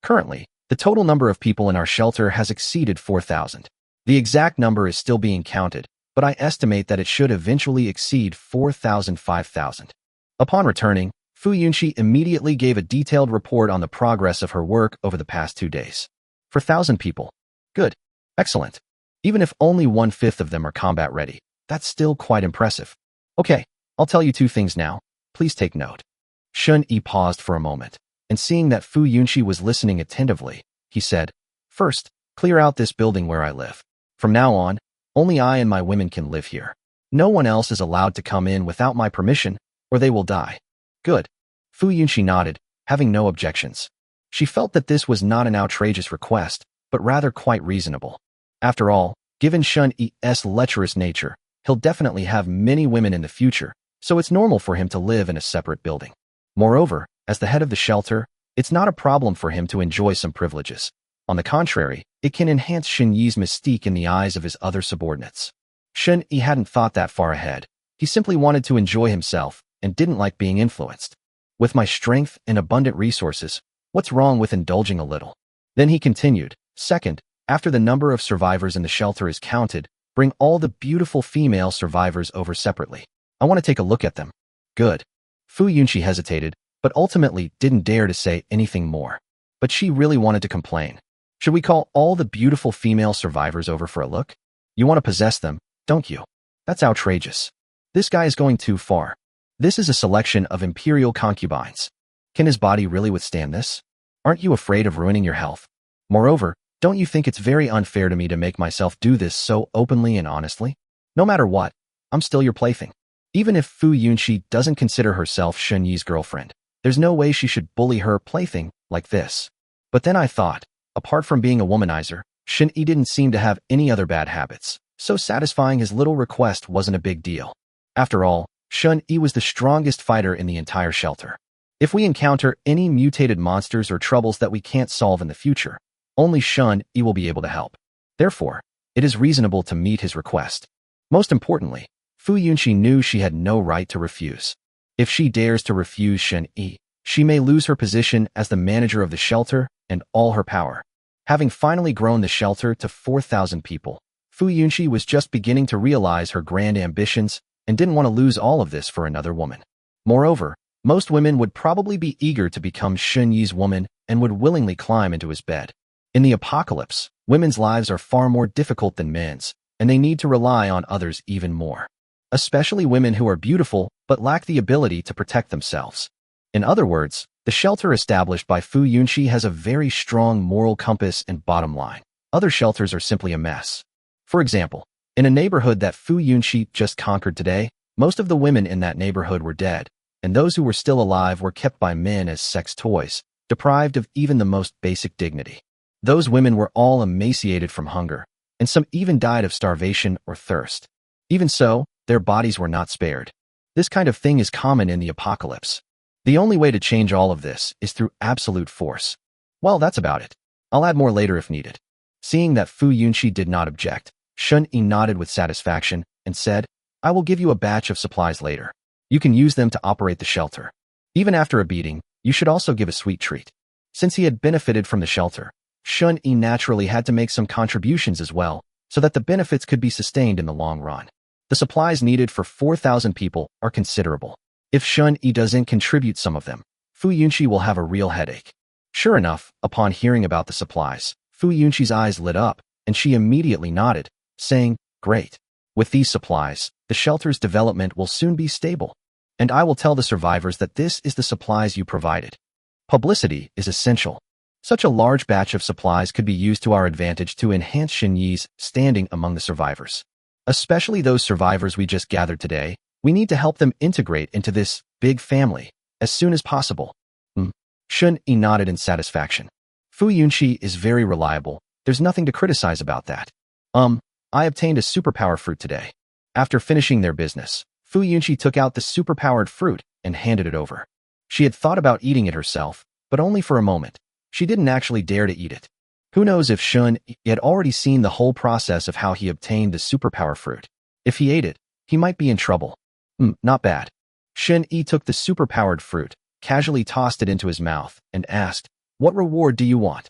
Currently, the total number of people in our shelter has exceeded 4,000. The exact number is still being counted, but I estimate that it should eventually exceed 4,000-5,000. Upon returning, Fu Yunxi immediately gave a detailed report on the progress of her work over the past 2 days. 4,000 people. Good. Excellent. Even if only 1/5 of them are combat ready, that's still quite impressive. Okay, I'll tell you 2 things now. Please take note. Shin Yi paused for a moment, and seeing that Fu Yunxi was listening attentively, he said, First, clear out this building where I live. From now on, only I and my women can live here. No one else is allowed to come in without my permission, or they will die. Good. Fu Yunxi nodded, having no objections. She felt that this was not an outrageous request, but rather quite reasonable. After all, given Shin Yi's lecherous nature, he'll definitely have many women in the future, so it's normal for him to live in a separate building. Moreover, as the head of the shelter, it's not a problem for him to enjoy some privileges. On the contrary, it can enhance Shin Yi's mystique in the eyes of his other subordinates. Shin Yi hadn't thought that far ahead. He simply wanted to enjoy himself and didn't like being influenced. With my strength and abundant resources, what's wrong with indulging a little? Then he continued, Second, after the number of survivors in the shelter is counted, bring all the beautiful female survivors over separately. I want to take a look at them. Good. Fu Yunxi hesitated, but ultimately didn't dare to say anything more. But she really wanted to complain. Should we call all the beautiful female survivors over for a look? You want to possess them, don't you? That's outrageous. This guy is going too far. This is a selection of imperial concubines. Can his body really withstand this? Aren't you afraid of ruining your health? Moreover, don't you think it's very unfair to me to make myself do this so openly and honestly? No matter what, I'm still your plaything. Even if Fu Yunxi doesn't consider herself Shin Yi's girlfriend, there's no way she should bully her plaything like this. But then I thought, apart from being a womanizer, Shin Yi didn't seem to have any other bad habits, so satisfying his little request wasn't a big deal. After all, Shin Yi was the strongest fighter in the entire shelter. If we encounter any mutated monsters or troubles that we can't solve in the future, only Shin Yi will be able to help. Therefore, it is reasonable to meet his request. Most importantly, Fu Yunxi knew she had no right to refuse. If she dares to refuse Shin Yi, she may lose her position as the manager of the shelter and all her power. Having finally grown the shelter to 4,000 people, Fu Yunxi was just beginning to realize her grand ambitions and didn't want to lose all of this for another woman. Moreover, most women would probably be eager to become Shun Yi's woman and would willingly climb into his bed. In the apocalypse, women's lives are far more difficult than men's, and they need to rely on others even more. Especially women who are beautiful but lack the ability to protect themselves. In other words, the shelter established by Fu Yunxi has a very strong moral compass and bottom line. Other shelters are simply a mess. For example, in a neighborhood that Fu Yunxi just conquered today, most of the women in that neighborhood were dead, and those who were still alive were kept by men as sex toys, deprived of even the most basic dignity. Those women were all emaciated from hunger, and some even died of starvation or thirst. Even so, their bodies were not spared. This kind of thing is common in the apocalypse. The only way to change all of this is through absolute force. Well, that's about it. I'll add more later if needed. Seeing that Fu Yunxi did not object, Shun Yi nodded with satisfaction and said, I will give you a batch of supplies later. You can use them to operate the shelter. Even after a beating, you should also give a sweet treat. Since he had benefited from the shelter, Shun Yi naturally had to make some contributions as well, so that the benefits could be sustained in the long run. The supplies needed for 4,000 people are considerable. If Shun Yi doesn't contribute some of them, Fu Yunxi will have a real headache. Sure enough, upon hearing about the supplies, Fu Yunxi's eyes lit up, and she immediately nodded, saying, Great. With these supplies, the shelter's development will soon be stable. And I will tell the survivors that this is the supplies you provided. Publicity is essential. Such a large batch of supplies could be used to our advantage to enhance Shun Yi's standing among the survivors. Especially those survivors we just gathered today, we need to help them integrate into this big family as soon as possible. Shun Yi nodded in satisfaction. Fu Yunxi is very reliable. There's nothing to criticize about that. I obtained a superpower fruit today. After finishing their business, Fu Yunxi took out the superpowered fruit and handed it over. She had thought about eating it herself, but only for a moment. She didn't actually dare to eat it. Who knows if Shun Yi had already seen the whole process of how he obtained the superpower fruit. If he ate it, he might be in trouble. Not bad. Shun Yi took the superpowered fruit, casually tossed it into his mouth, and asked, What reward do you want?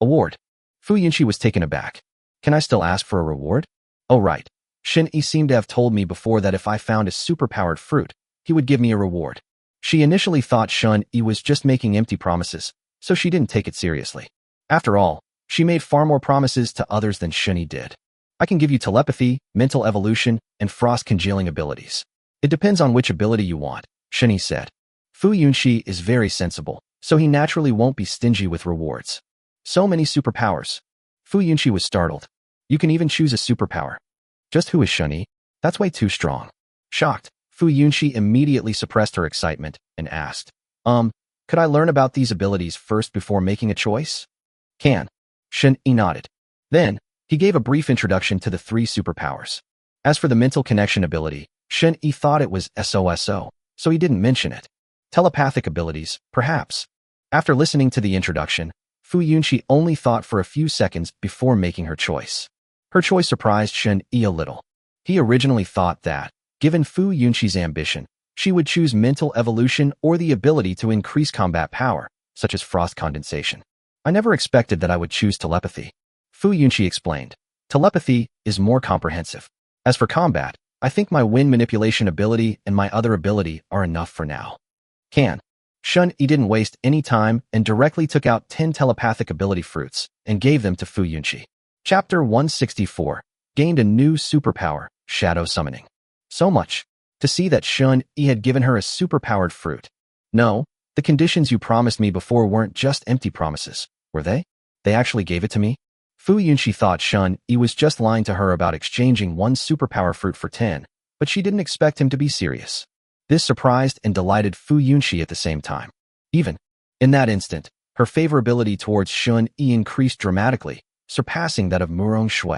Award. Fu Yunxi was taken aback. Can I still ask for a reward? Oh right. Shun Yi seemed to have told me before that if I found a superpowered fruit, he would give me a reward. She initially thought Shun Yi was just making empty promises, so she didn't take it seriously. After all, she made far more promises to others than Shun Yi did. I can give you telepathy, mental evolution, and frost congealing abilities. It depends on which ability you want, Shun Yi said. Fu Yunxi is very sensible, so he naturally won't be stingy with rewards. So many superpowers. Fu Yunxi was startled. You can even choose a superpower. Just who is Shun Yi? That's way too strong. Shocked, Fu Yunxi immediately suppressed her excitement and asked, could I learn about these abilities first before making a choice? Can. Shun Yi nodded. Then, he gave a brief introduction to the 3 superpowers. As for the mental connection ability, Shun Yi thought it was SOSO, so he didn't mention it. Telepathic abilities, perhaps. After listening to the introduction, Fu Yunxi only thought for a few seconds before making her choice. Her choice surprised Shun Yi a little. He originally thought that, given Fu Yunxi's ambition, she would choose mental evolution or the ability to increase combat power, such as frost condensation. I never expected that I would choose telepathy. Fu Yunxi explained. Telepathy is more comprehensive. As for combat, I think my wind manipulation ability and my other ability are enough for now. Can. Shun Yi didn't waste any time and directly took out 10 telepathic ability fruits and gave them to Fu Yunxi. Chapter 164. Gained a new superpower, shadow summoning. So much. To see that Shun Yi had given her a superpowered fruit. No, the conditions you promised me before weren't just empty promises, were they? They actually gave it to me? Fu Yunxi thought Shun Yi was just lying to her about exchanging 1 superpower fruit for 10, but she didn't expect him to be serious. This surprised and delighted Fu Yunxi at the same time. Even in that instant, her favorability towards Shun Yi increased dramatically, surpassing that of Murong Shui.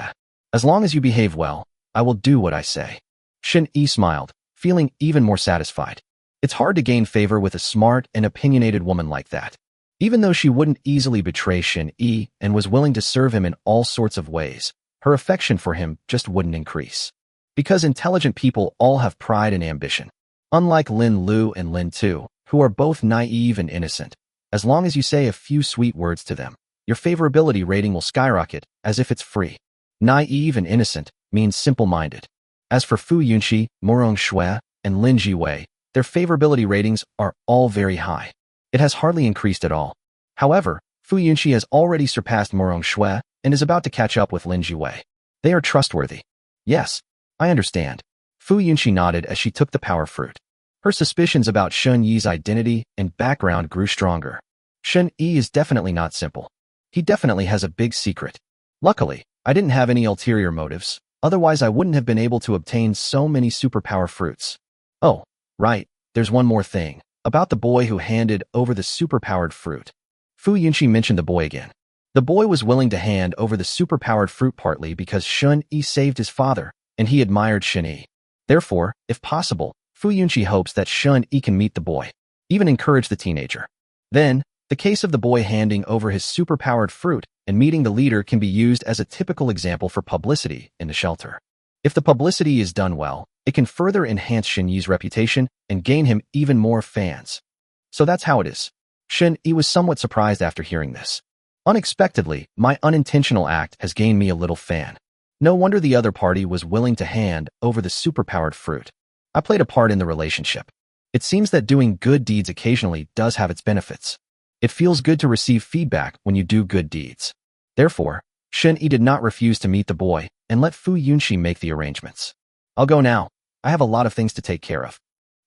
As long as you behave well, I will do what I say. Shun Yi smiled, feeling even more satisfied. It's hard to gain favor with a smart and opinionated woman like that. Even though she wouldn't easily betray Shun Yi and was willing to serve him in all sorts of ways, her affection for him just wouldn't increase. Because intelligent people all have pride and ambition. Unlike Lin Lu and Lin Tu, who are both naive and innocent, as long as you say a few sweet words to them, your favorability rating will skyrocket as if it's free. Naive and innocent means simple-minded. As for Fu Yunqi, Morong Shui, and Lin Jiwei, their favorability ratings are all very high. It has hardly increased at all. However, Fu Yunqi has already surpassed Morong Shui and is about to catch up with Lin Jiwei. They are trustworthy. Yes, I understand. Fu Yunqi nodded as she took the power fruit. Her suspicions about Shun Yi's identity and background grew stronger. Shun Yi is definitely not simple. He definitely has a big secret. Luckily, I didn't have any ulterior motives, otherwise I wouldn't have been able to obtain so many superpower fruits. Oh, right, there's one more thing, about the boy who handed over the superpowered fruit. Fu Yunqi mentioned the boy again. The boy was willing to hand over the superpowered fruit partly because Shun Yi saved his father, and he admired Shun Yi. Therefore, if possible, Fu Yunqi hopes that Shun Yi can meet the boy, even encourage the teenager. Then, the case of the boy handing over his superpowered fruit and meeting the leader can be used as a typical example for publicity in the shelter. If the publicity is done well, it can further enhance Shun Yi's reputation and gain him even more fans. So that's how it is. Shun Yi was somewhat surprised after hearing this. Unexpectedly, my unintentional act has gained me a little fan. No wonder the other party was willing to hand over the superpowered fruit. I played a part in the relationship. It seems that doing good deeds occasionally does have its benefits. It feels good to receive feedback when you do good deeds. Therefore, Shun Yi did not refuse to meet the boy and let Fu Yunqi make the arrangements. I'll go now. I have a lot of things to take care of.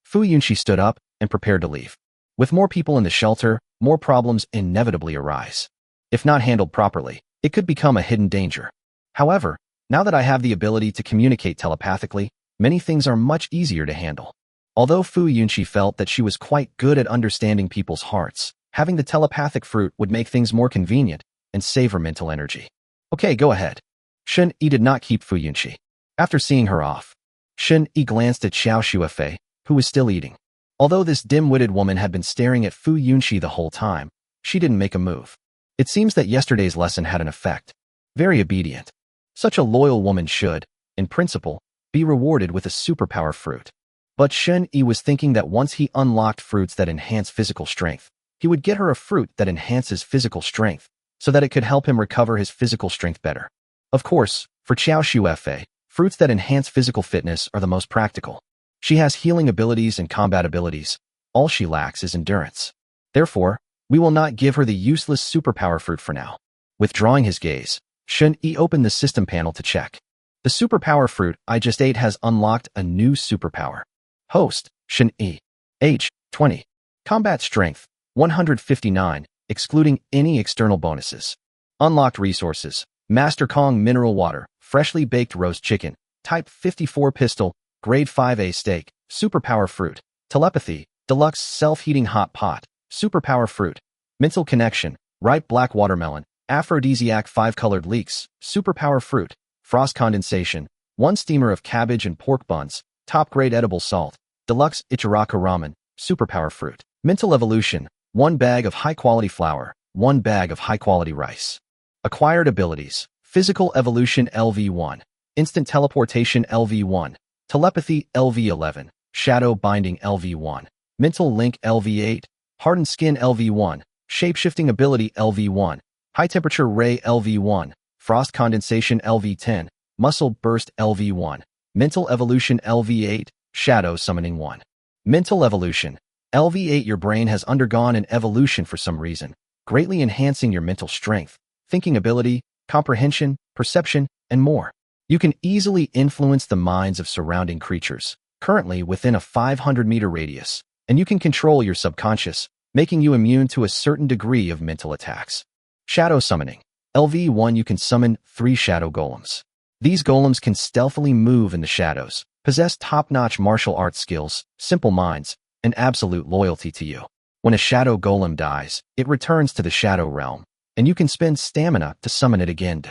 Fu Yunqi stood up and prepared to leave. With more people in the shelter, more problems inevitably arise. If not handled properly, it could become a hidden danger. However, now that I have the ability to communicate telepathically, many things are much easier to handle. Although Fu Yunqi felt that she was quite good at understanding people's hearts, having the telepathic fruit would make things more convenient and save her mental energy. Okay, go ahead. Shun Yi did not keep Fu Yunqi. After seeing her off, Shun Yi glanced at Xiao Shuefei, who was still eating. Although this dim-witted woman had been staring at Fu Yunqi the whole time, she didn't make a move. It seems that yesterday's lesson had an effect. Very obedient. Such a loyal woman should, in principle, be rewarded with a superpower fruit. But Shun Yi was thinking that once he unlocked fruits that enhance physical strength, he would get her a fruit that enhances physical strength, so that it could help him recover his physical strength better. Of course, for Xiao Shuefei, fruits that enhance physical fitness are the most practical. She has healing abilities and combat abilities. All she lacks is endurance. Therefore, we will not give her the useless superpower fruit for now. Withdrawing his gaze, Shun Yi opened the system panel to check. The superpower fruit I just ate has unlocked a new superpower. Host, Shun Yi. Age, 20. Combat strength, 159, excluding any external bonuses. Unlocked resources, Master Kong mineral water, freshly baked roast chicken, type 54 pistol, grade 5A steak, superpower fruit, telepathy, deluxe self-heating hot pot, superpower fruit, mental connection, ripe black watermelon, aphrodisiac 5-colored leeks, superpower fruit, frost condensation, 1 steamer of cabbage and pork buns, top-grade edible salt, deluxe Ichiraku ramen, superpower fruit, mental evolution, 1 bag of high-quality flour, 1 bag of high-quality rice. Acquired abilities, physical evolution LV1, instant teleportation LV1, telepathy LV11, shadow binding LV1, mental link LV8, hardened skin LV1, shapeshifting ability LV1, high temperature ray LV1, frost condensation LV10, muscle burst LV1, mental evolution LV8, shadow summoning 1. Mental evolution, LV8. Your brain has undergone an evolution for some reason, greatly enhancing your mental strength, thinking ability, comprehension, perception, and more. You can easily influence the minds of surrounding creatures, currently within a 500-meter radius, and you can control your subconscious, making you immune to a certain degree of mental attacks. Shadow summoning. LV1. You can summon 3 shadow golems. These golems can stealthily move in the shadows, possess top-notch martial arts skills, simple minds, and absolute loyalty to you. When a shadow golem dies, it returns to the shadow realm, and you can spend stamina to summon it again.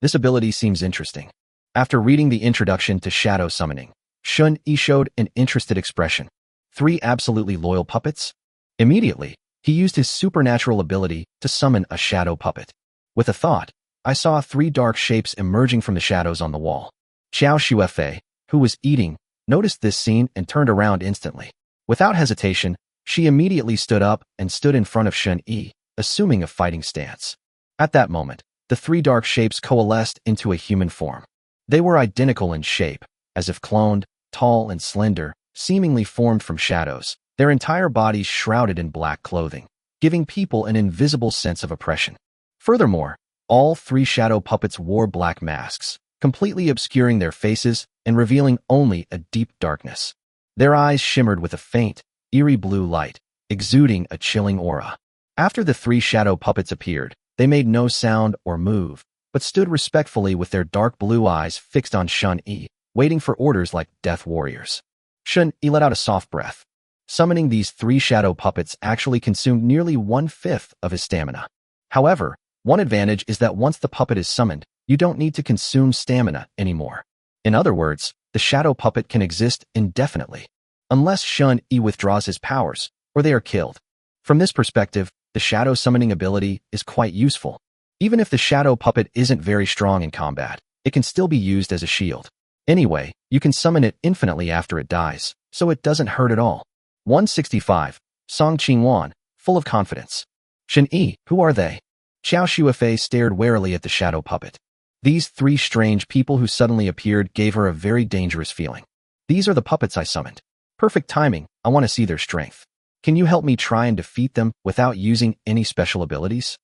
This ability seems interesting. After reading the introduction to shadow summoning, Shun Yi showed an interested expression. 3 absolutely loyal puppets? Immediately, he used his supernatural ability to summon a shadow puppet. With a thought, I saw 3 dark shapes emerging from the shadows on the wall. Xiao Shuefei, who was eating, noticed this scene and turned around instantly. Without hesitation, she immediately stood up and stood in front of Shun Yi, assuming a fighting stance. At that moment, the three dark shapes coalesced into a human form. They were identical in shape, as if cloned, tall and slender, seemingly formed from shadows, their entire bodies shrouded in black clothing, giving people an invisible sense of oppression. Furthermore, all three shadow puppets wore black masks, completely obscuring their faces and revealing only a deep darkness. Their eyes shimmered with a faint, eerie blue light, exuding a chilling aura. After the three shadow puppets appeared, they made no sound or move, but stood respectfully with their dark blue eyes fixed on Shun-Yi, waiting for orders like death warriors. Shun-Yi let out a soft breath. Summoning these three shadow puppets actually consumed nearly 1/5 of his stamina. However, one advantage is that once the puppet is summoned, you don't need to consume stamina anymore. In other words, the shadow puppet can exist indefinitely, unless Shun-Yi withdraws his powers, or they are killed. From this perspective, the shadow summoning ability is quite useful. Even if the shadow puppet isn't very strong in combat, it can still be used as a shield. Anyway, you can summon it infinitely after it dies, so it doesn't hurt at all. 165. Song Qingwan, full of confidence. Shun-Yi, who are they? Xiao Shuifei stared warily at the shadow puppet. These three strange people who suddenly appeared gave her a very dangerous feeling. These are the puppets I summoned. Perfect timing, I want to see their strength. Can you help me try and defeat them without using any special abilities?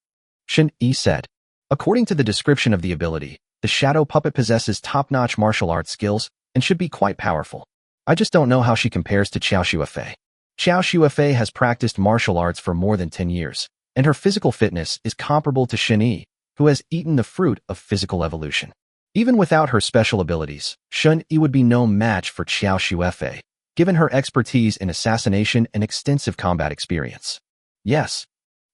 Shun-Yi said. According to the description of the ability, the shadow puppet possesses top-notch martial arts skills and should be quite powerful. I just don't know how she compares to Xiao Shuifei. Xiao Shuifei has practiced martial arts for more than 10 years, and her physical fitness is comparable to Shun-Yi, who has eaten the fruit of physical evolution. Even without her special abilities, Shun-Yi would be no match for Xiao Shuifei, given her expertise in assassination and extensive combat experience. Yes.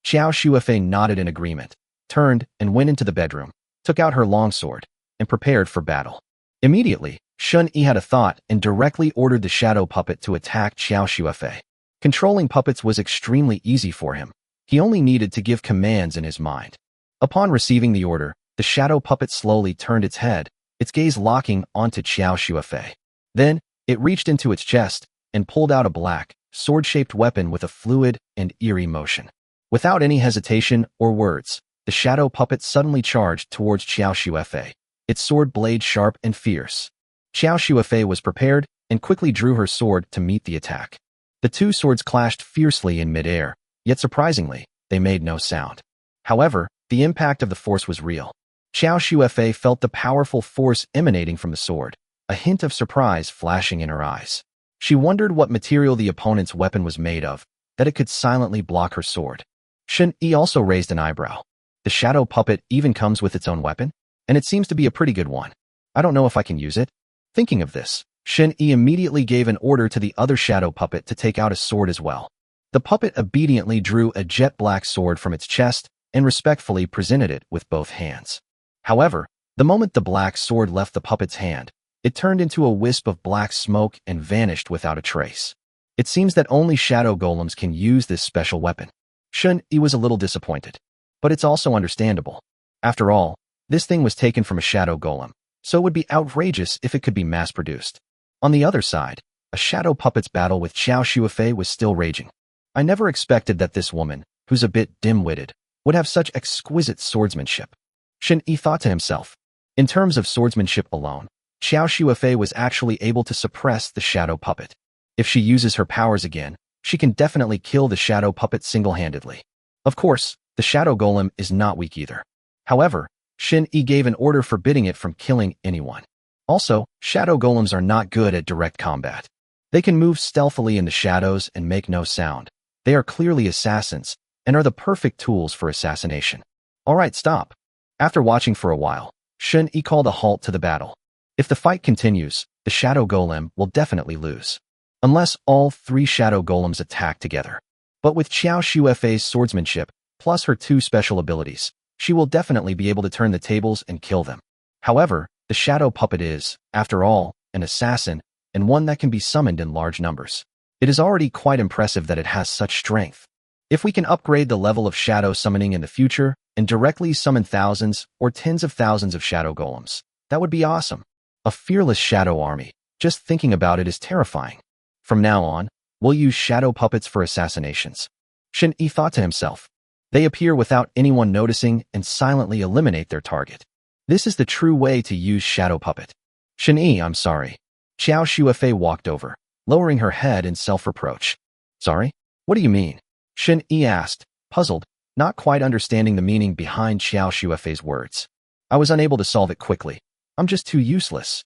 Xiao Shuifei nodded in agreement, turned and went into the bedroom, took out her longsword, and prepared for battle. Immediately, Shun-Yi had a thought and directly ordered the shadow puppet to attack Xiao Shuifei. Controlling puppets was extremely easy for him. He only needed to give commands in his mind. Upon receiving the order, the shadow puppet slowly turned its head, its gaze locking onto Xiao Shuifei. Then, it reached into its chest and pulled out a black, sword-shaped weapon with a fluid and eerie motion. Without any hesitation or words, the shadow puppet suddenly charged towards Xiao Shuifei, its sword blade sharp and fierce. Xiao Shuifei was prepared and quickly drew her sword to meet the attack. The two swords clashed fiercely in midair, yet surprisingly, they made no sound. However, the impact of the force was real. Xiao Shuifei felt the powerful force emanating from the sword, a hint of surprise flashing in her eyes. She wondered what material the opponent's weapon was made of, that it could silently block her sword. Shun-Yi also raised an eyebrow. The shadow puppet even comes with its own weapon, and it seems to be a pretty good one. I don't know if I can use it. Thinking of this, Shun-Yi immediately gave an order to the other shadow puppet to take out a sword as well. The puppet obediently drew a jet black sword from its chest and respectfully presented it with both hands. However, the moment the black sword left the puppet's hand, it turned into a wisp of black smoke and vanished without a trace. It seems that only shadow golems can use this special weapon. Shun-Yi was a little disappointed, but it's also understandable. After all, this thing was taken from a shadow golem, so it would be outrageous if it could be mass-produced. On the other side, a shadow puppet's battle with Xiao Shuifei was still raging. I never expected that this woman, who's a bit dim-witted, would have such exquisite swordsmanship. Shun-Yi thought to himself. In terms of swordsmanship alone, Xiao Shuifei was actually able to suppress the shadow puppet. If she uses her powers again, she can definitely kill the shadow puppet single-handedly. Of course, the shadow golem is not weak either. However, Shun-Yi gave an order forbidding it from killing anyone. Also, shadow golems are not good at direct combat. They can move stealthily in the shadows and make no sound. They are clearly assassins and are the perfect tools for assassination. Alright, stop. After watching for a while, Shun-Yi called a halt to the battle. If the fight continues, the shadow golem will definitely lose. Unless all three shadow golems attack together. But with Xiao Shuifei's swordsmanship, plus her two special abilities, she will definitely be able to turn the tables and kill them. However, the shadow puppet is, after all, an assassin, and one that can be summoned in large numbers. It is already quite impressive that it has such strength. If we can upgrade the level of shadow summoning in the future and directly summon thousands or tens of thousands of shadow golems, that would be awesome. A fearless shadow army, just thinking about it is terrifying. From now on, we'll use shadow puppets for assassinations. Shun-Yi thought to himself. They appear without anyone noticing and silently eliminate their target. This is the true way to use shadow puppet. Shen-Yi, I'm sorry. Xiao Shuefei walked over, lowering her head in self-reproach. Sorry? What do you mean? Shen-Yi asked, puzzled, not quite understanding the meaning behind Xiao Shuefei's words. I was unable to solve it quickly. I'm just too useless.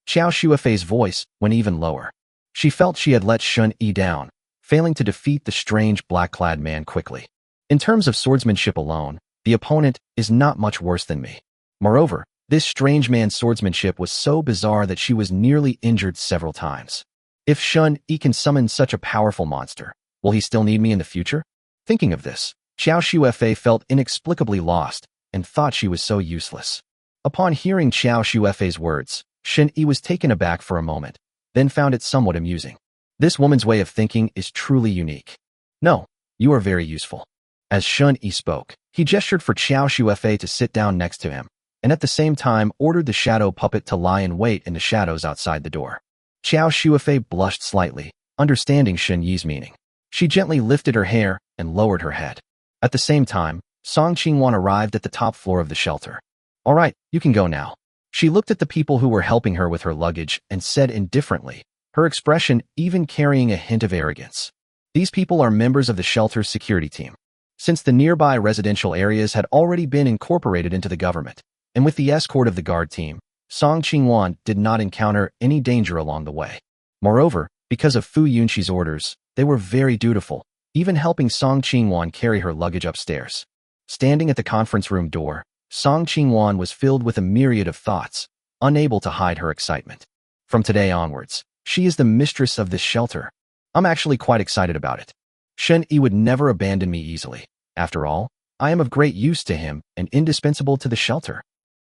Xiao Shuefei's voice went even lower. She felt she had let Shen-Yi down, failing to defeat the strange black-clad man quickly. In terms of swordsmanship alone, the opponent is not much worse than me. Moreover, this strange man's swordsmanship was so bizarre that she was nearly injured several times. If Shen-Yi can summon such a powerful monster, will he still need me in the future? Thinking of this, Xiao Shuefei felt inexplicably lost and thought she was so useless. Upon hearing Xiao Shuefei's words, Shen-Yi was taken aback for a moment, then found it somewhat amusing. This woman's way of thinking is truly unique. No, you are very useful. As Shen-Yi spoke, he gestured for Xiao Shuefei to sit down next to him, and at the same time ordered the shadow puppet to lie in wait in the shadows outside the door. Xiao Shuefei blushed slightly, understanding Shen-Yi's meaning. She gently lifted her hair and lowered her head. At the same time, Song Qingwan arrived at the top floor of the shelter. All right, you can go now. She looked at the people who were helping her with her luggage and said indifferently, her expression even carrying a hint of arrogance. These people are members of the shelter's security team. Since the nearby residential areas had already been incorporated into the government, and with the escort of the guard team, Song Qingwan did not encounter any danger along the way. Moreover, because of Fu Yunxi's orders, they were very dutiful, even helping Song Qingwan carry her luggage upstairs. Standing at the conference room door, Song Qingwan was filled with a myriad of thoughts, unable to hide her excitement. From today onwards, she is the mistress of this shelter. I'm actually quite excited about it. Shen-Yi would never abandon me easily. After all, I am of great use to him and indispensable to the shelter.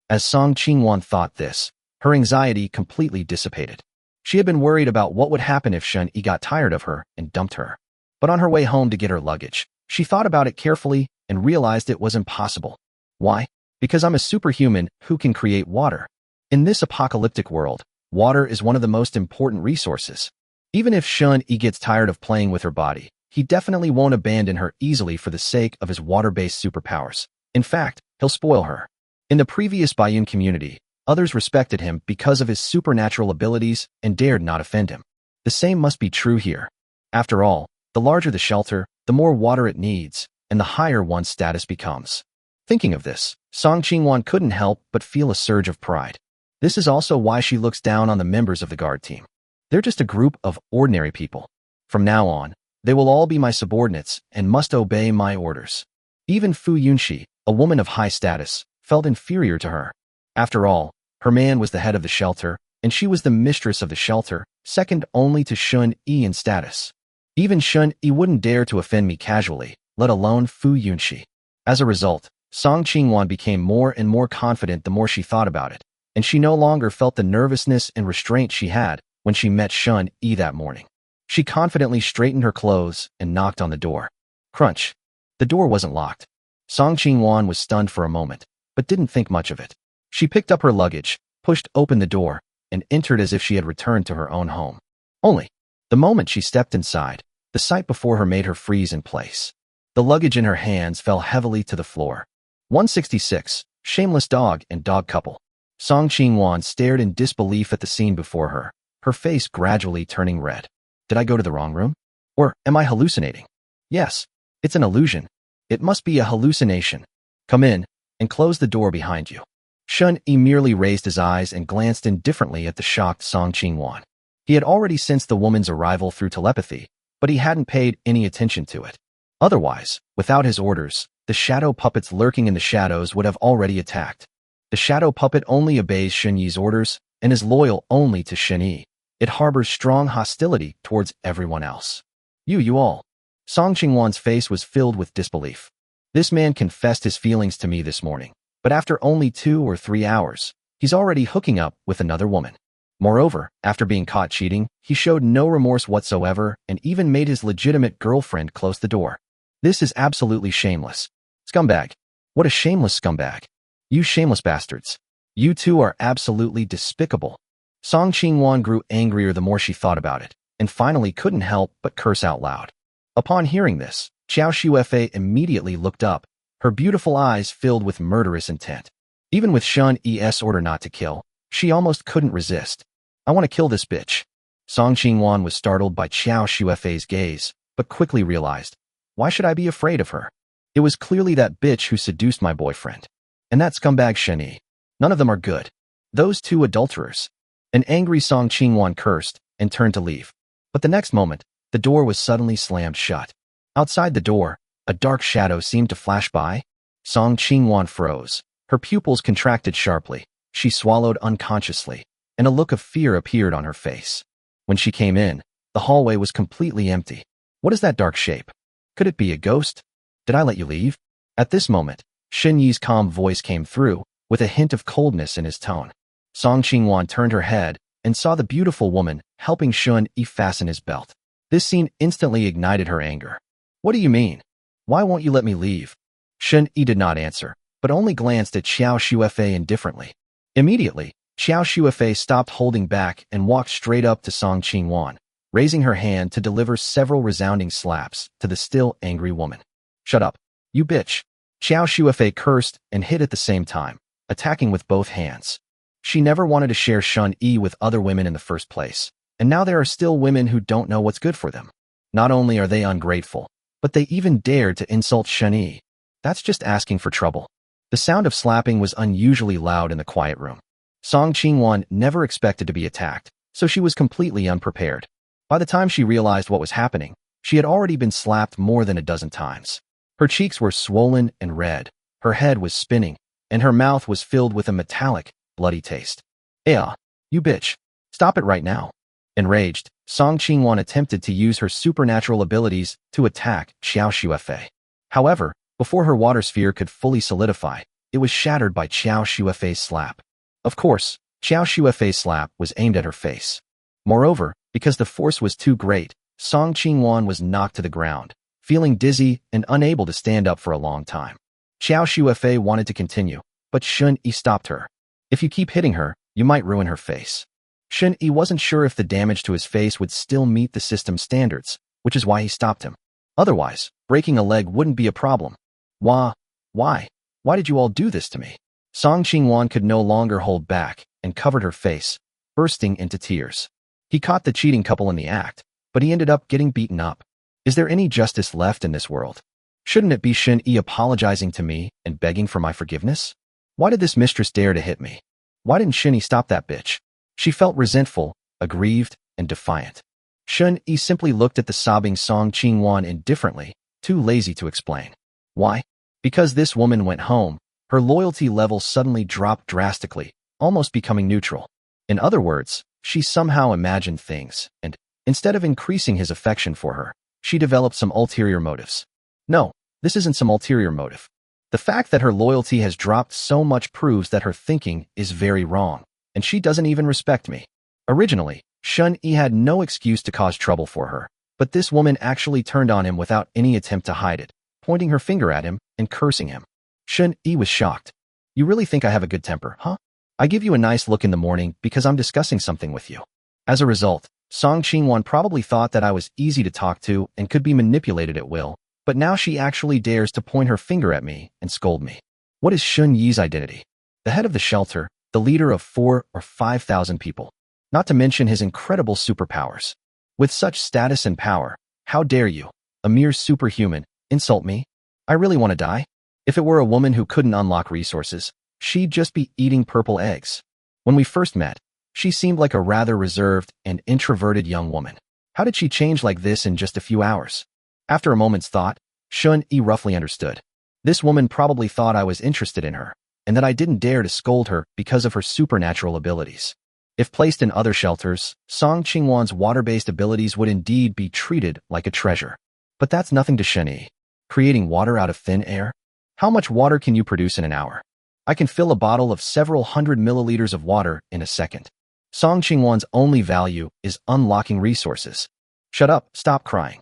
As Song Qingwan thought this, her anxiety completely dissipated. She had been worried about what would happen if Shen-Yi got tired of her and dumped her. But on her way home to get her luggage, she thought about it carefully and realized it was impossible. Why? Because I'm a superhuman who can create water. In this apocalyptic world, water is one of the most important resources. Even if Shen-Yi gets tired of playing with her body, he definitely won't abandon her easily for the sake of his water-based superpowers. In fact, he'll spoil her. In the previous Bayun community, others respected him because of his supernatural abilities and dared not offend him. The same must be true here. After all, the larger the shelter, the more water it needs, and the higher one's status becomes. Thinking of this, Song Qingwan couldn't help but feel a surge of pride. This is also why she looks down on the members of the guard team. They're just a group of ordinary people. From now on, they will all be my subordinates and must obey my orders. Even Fu Yunxi, a woman of high status, felt inferior to her. After all, her man was the head of the shelter, and she was the mistress of the shelter, second only to Shen-Yi in status. Even Shen-Yi wouldn't dare to offend me casually, let alone Fu Yunxi. As a result, Song Qingwan became more and more confident the more she thought about it, and she no longer felt the nervousness and restraint she had when she met Shen-Yi that morning. She confidently straightened her clothes and knocked on the door. Crunch. The door wasn't locked. Song Qingwan was stunned for a moment, but didn't think much of it. She picked up her luggage, pushed open the door, and entered as if she had returned to her own home. Only, the moment she stepped inside, the sight before her made her freeze in place. The luggage in her hands fell heavily to the floor. 166, Shameless Dog and Dog Couple. Song Qingwan stared in disbelief at the scene before her, her face gradually turning red. Did I go to the wrong room? Or am I hallucinating? Yes, it's an illusion. It must be a hallucination. Come in, and close the door behind you. Shen-Yi merely raised his eyes and glanced indifferently at the shocked Song Qingwan. He had already sensed the woman's arrival through telepathy, but he hadn't paid any attention to it. Otherwise, without his orders, the shadow puppets lurking in the shadows would have already attacked. The shadow puppet only obeys Shen-Yi's orders and is loyal only to Shen-Yi. It harbors strong hostility towards everyone else. You all. Song Qingwan's face was filled with disbelief. This man confessed his feelings to me this morning, but after only 2 or 3 hours, he's already hooking up with another woman. Moreover, after being caught cheating, he showed no remorse whatsoever and even made his legitimate girlfriend close the door. This is absolutely shameless. Scumbag. What a shameless scumbag. You shameless bastards. You two are absolutely despicable. Song Qingwan grew angrier the more she thought about it, and finally couldn't help but curse out loud. Upon hearing this, Xiao Shuefei immediately looked up, her beautiful eyes filled with murderous intent. Even with Shun Yi's order not to kill, she almost couldn't resist. I want to kill this bitch. Song Qingwan was startled by Xiao Shuefei's gaze, but quickly realized, why should I be afraid of her? It was clearly that bitch who seduced my boyfriend. And that scumbag Shen Yi. None of them are good. Those two adulterers. An angry Song Qingwan cursed and turned to leave. But the next moment, the door was suddenly slammed shut. Outside the door, a dark shadow seemed to flash by. Song Qingwan froze. Her pupils contracted sharply. She swallowed unconsciously, and a look of fear appeared on her face. When she came in, the hallway was completely empty. What is that dark shape? Could it be a ghost? Did I let you leave? At this moment, Shen Yi's calm voice came through, with a hint of coldness in his tone. Song Qingwan turned her head and saw the beautiful woman helping Shun Yi fasten his belt. This scene instantly ignited her anger. What do you mean? Why won't you let me leave? Shun Yi did not answer, but only glanced at Xiao Shuefei indifferently. Immediately, Xiao Shuefei stopped holding back and walked straight up to Song Qingwan, raising her hand to deliver several resounding slaps to the still angry woman. Shut up, you bitch. Xiao Shuefei cursed and hit at the same time, attacking with both hands. She never wanted to share Shun Yi with other women in the first place, and now there are still women who don't know what's good for them. Not only are they ungrateful, but they even dared to insult Shun Yi. That's just asking for trouble. The sound of slapping was unusually loud in the quiet room. Song Qingwan never expected to be attacked, so she was completely unprepared. By the time she realized what was happening, she had already been slapped more than a dozen times. Her cheeks were swollen and red, her head was spinning, and her mouth was filled with a metallic, bloody taste. You bitch. Stop it right now. Enraged, Song Qingwan attempted to use her supernatural abilities to attack Xiao Shuefei. However, before her water sphere could fully solidify, it was shattered by Xiao Shuefei's slap. Of course, Xiao Shuefei's slap was aimed at her face. Moreover, because the force was too great, Song Qingwan was knocked to the ground, feeling dizzy and unable to stand up for a long time. Xiao Shuefei wanted to continue, but Shun Yi stopped her. If you keep hitting her, you might ruin her face. Shun Yi wasn't sure if the damage to his face would still meet the system's standards, which is why he stopped him. Otherwise, breaking a leg wouldn't be a problem. Why? Why did you all do this to me? Song Qingwan could no longer hold back and covered her face, bursting into tears. He caught the cheating couple in the act, but he ended up getting beaten up. Is there any justice left in this world? Shouldn't it be Shun Yi apologizing to me and begging for my forgiveness? Why did this mistress dare to hit me? Why didn't Shun Yi stop that bitch? She felt resentful, aggrieved, and defiant. Shun Yi simply looked at the sobbing Song Qingwan indifferently, too lazy to explain. Why? Because this woman went home, her loyalty level suddenly dropped drastically, almost becoming neutral. In other words, she somehow imagined things, and, instead of increasing his affection for her, she developed some ulterior motives. No, this isn't some ulterior motive. The fact that her loyalty has dropped so much proves that her thinking is very wrong, and she doesn't even respect me. Originally, Shun Yi had no excuse to cause trouble for her, but this woman actually turned on him without any attempt to hide it, pointing her finger at him and cursing him. Shun Yi was shocked. You really think I have a good temper, huh? I give you a nice look in the morning because I'm discussing something with you. As a result, Song Qingwan probably thought that I was easy to talk to and could be manipulated at will, but now she actually dares to point her finger at me and scold me. What is Shun Yi's identity? The head of the shelter, the leader of 4,000 or 5,000 people, not to mention his incredible superpowers. With such status and power, how dare you, a mere superhuman, insult me? I really want to die. If it were a woman who couldn't unlock resources, she'd just be eating purple eggs. When we first met, she seemed like a rather reserved and introverted young woman. How did she change like this in just a few hours? After a moment's thought, Shun Yi roughly understood. This woman probably thought I was interested in her, and that I didn't dare to scold her because of her supernatural abilities. If placed in other shelters, Song Qingwan's water-based abilities would indeed be treated like a treasure. But that's nothing to Shen Yi. Creating water out of thin air? How much water can you produce in an hour? I can fill a bottle of several hundred milliliters of water in a second. Song Qingwan's only value is unlocking resources. Shut up, stop crying.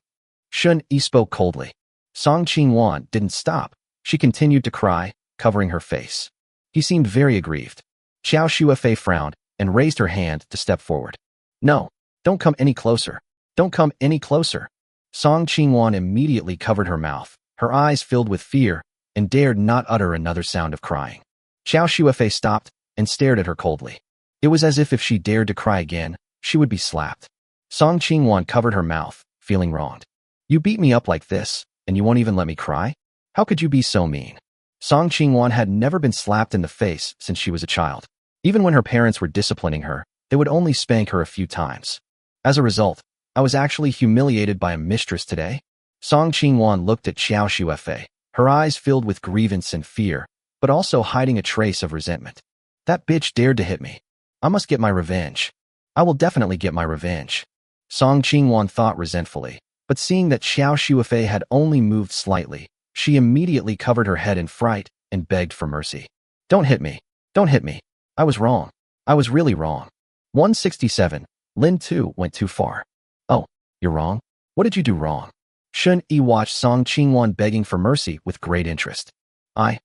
Shun Yi spoke coldly. Song Qingwan didn't stop. She continued to cry, covering her face. He seemed very aggrieved. Xiao Shuefei frowned and raised her hand to step forward. No, don't come any closer. Don't come any closer. Song Qingwan immediately covered her mouth, her eyes filled with fear, and dared not utter another sound of crying. Xiao Shuefei stopped and stared at her coldly. It was as if she dared to cry again, she would be slapped. Song Qingwan covered her mouth, feeling wronged. You beat me up like this, and you won't even let me cry? How could you be so mean? Song Qingwan had never been slapped in the face since she was a child. Even when her parents were disciplining her, they would only spank her a few times. As a result, I was actually humiliated by a mistress today. Song Qingwan looked at Xiao Shuefei, her eyes filled with grievance and fear, but also hiding a trace of resentment. That bitch dared to hit me. I must get my revenge. I will definitely get my revenge. Song Qingwan thought resentfully, but seeing that Xiao Shuefei had only moved slightly, she immediately covered her head in fright and begged for mercy. Don't hit me. Don't hit me. I was wrong. I was really wrong. 167. Lin too went too far. Oh, you're wrong? What did you do wrong? Shun Yi watched Song Qingwan begging for mercy with great interest. I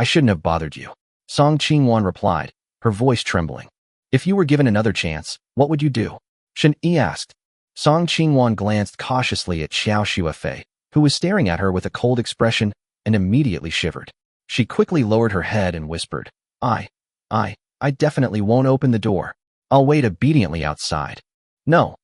shouldn't have bothered you. Song Qingwan replied, her voice trembling. If you were given another chance, what would you do? Shun Yi asked. Song Qingwan glanced cautiously at Xiao Shuefei, who was staring at her with a cold expression, and immediately shivered. She quickly lowered her head and whispered, I definitely won't open the door. I'll wait obediently outside. No,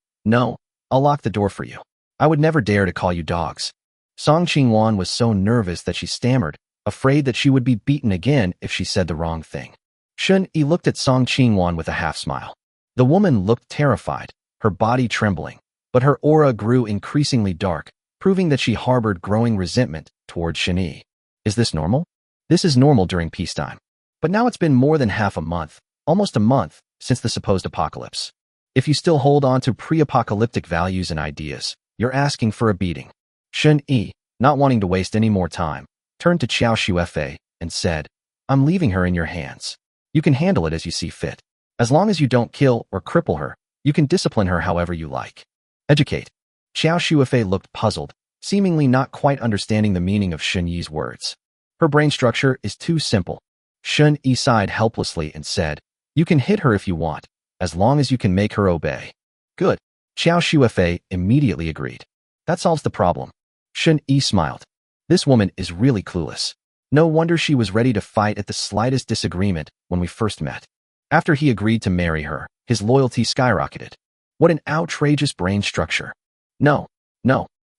I'll lock the door for you. I would never dare to call you dogs. Song Qingwan was so nervous that she stammered, afraid that she would be beaten again if she said the wrong thing. Shun Yi looked at Song Qingwan with a half-smile. The woman looked terrified, her body trembling, but her aura grew increasingly dark, proving that she harbored growing resentment toward Shun Yi. Is this normal? This is normal during peacetime. But now it's been more than half a month, almost a month, since the supposed apocalypse. If you still hold on to pre-apocalyptic values and ideas, you're asking for a beating. Shun Yi, not wanting to waste any more time, turned to Xiao Shuefei and said, I'm leaving her in your hands. You can handle it as you see fit. As long as you don't kill or cripple her, you can discipline her however you like. Educate. Xiao Shuefei looked puzzled, seemingly not quite understanding the meaning of Shun Yi's words. Her brain structure is too simple. Shun Yi sighed helplessly and said, You can hit her if you want, as long as you can make her obey. Good. Xiao Shuefei immediately agreed. That solves the problem. Shun Yi smiled. This woman is really clueless. No wonder she was ready to fight at the slightest disagreement when we first met. After he agreed to marry her, his loyalty skyrocketed. What an outrageous brain structure. No,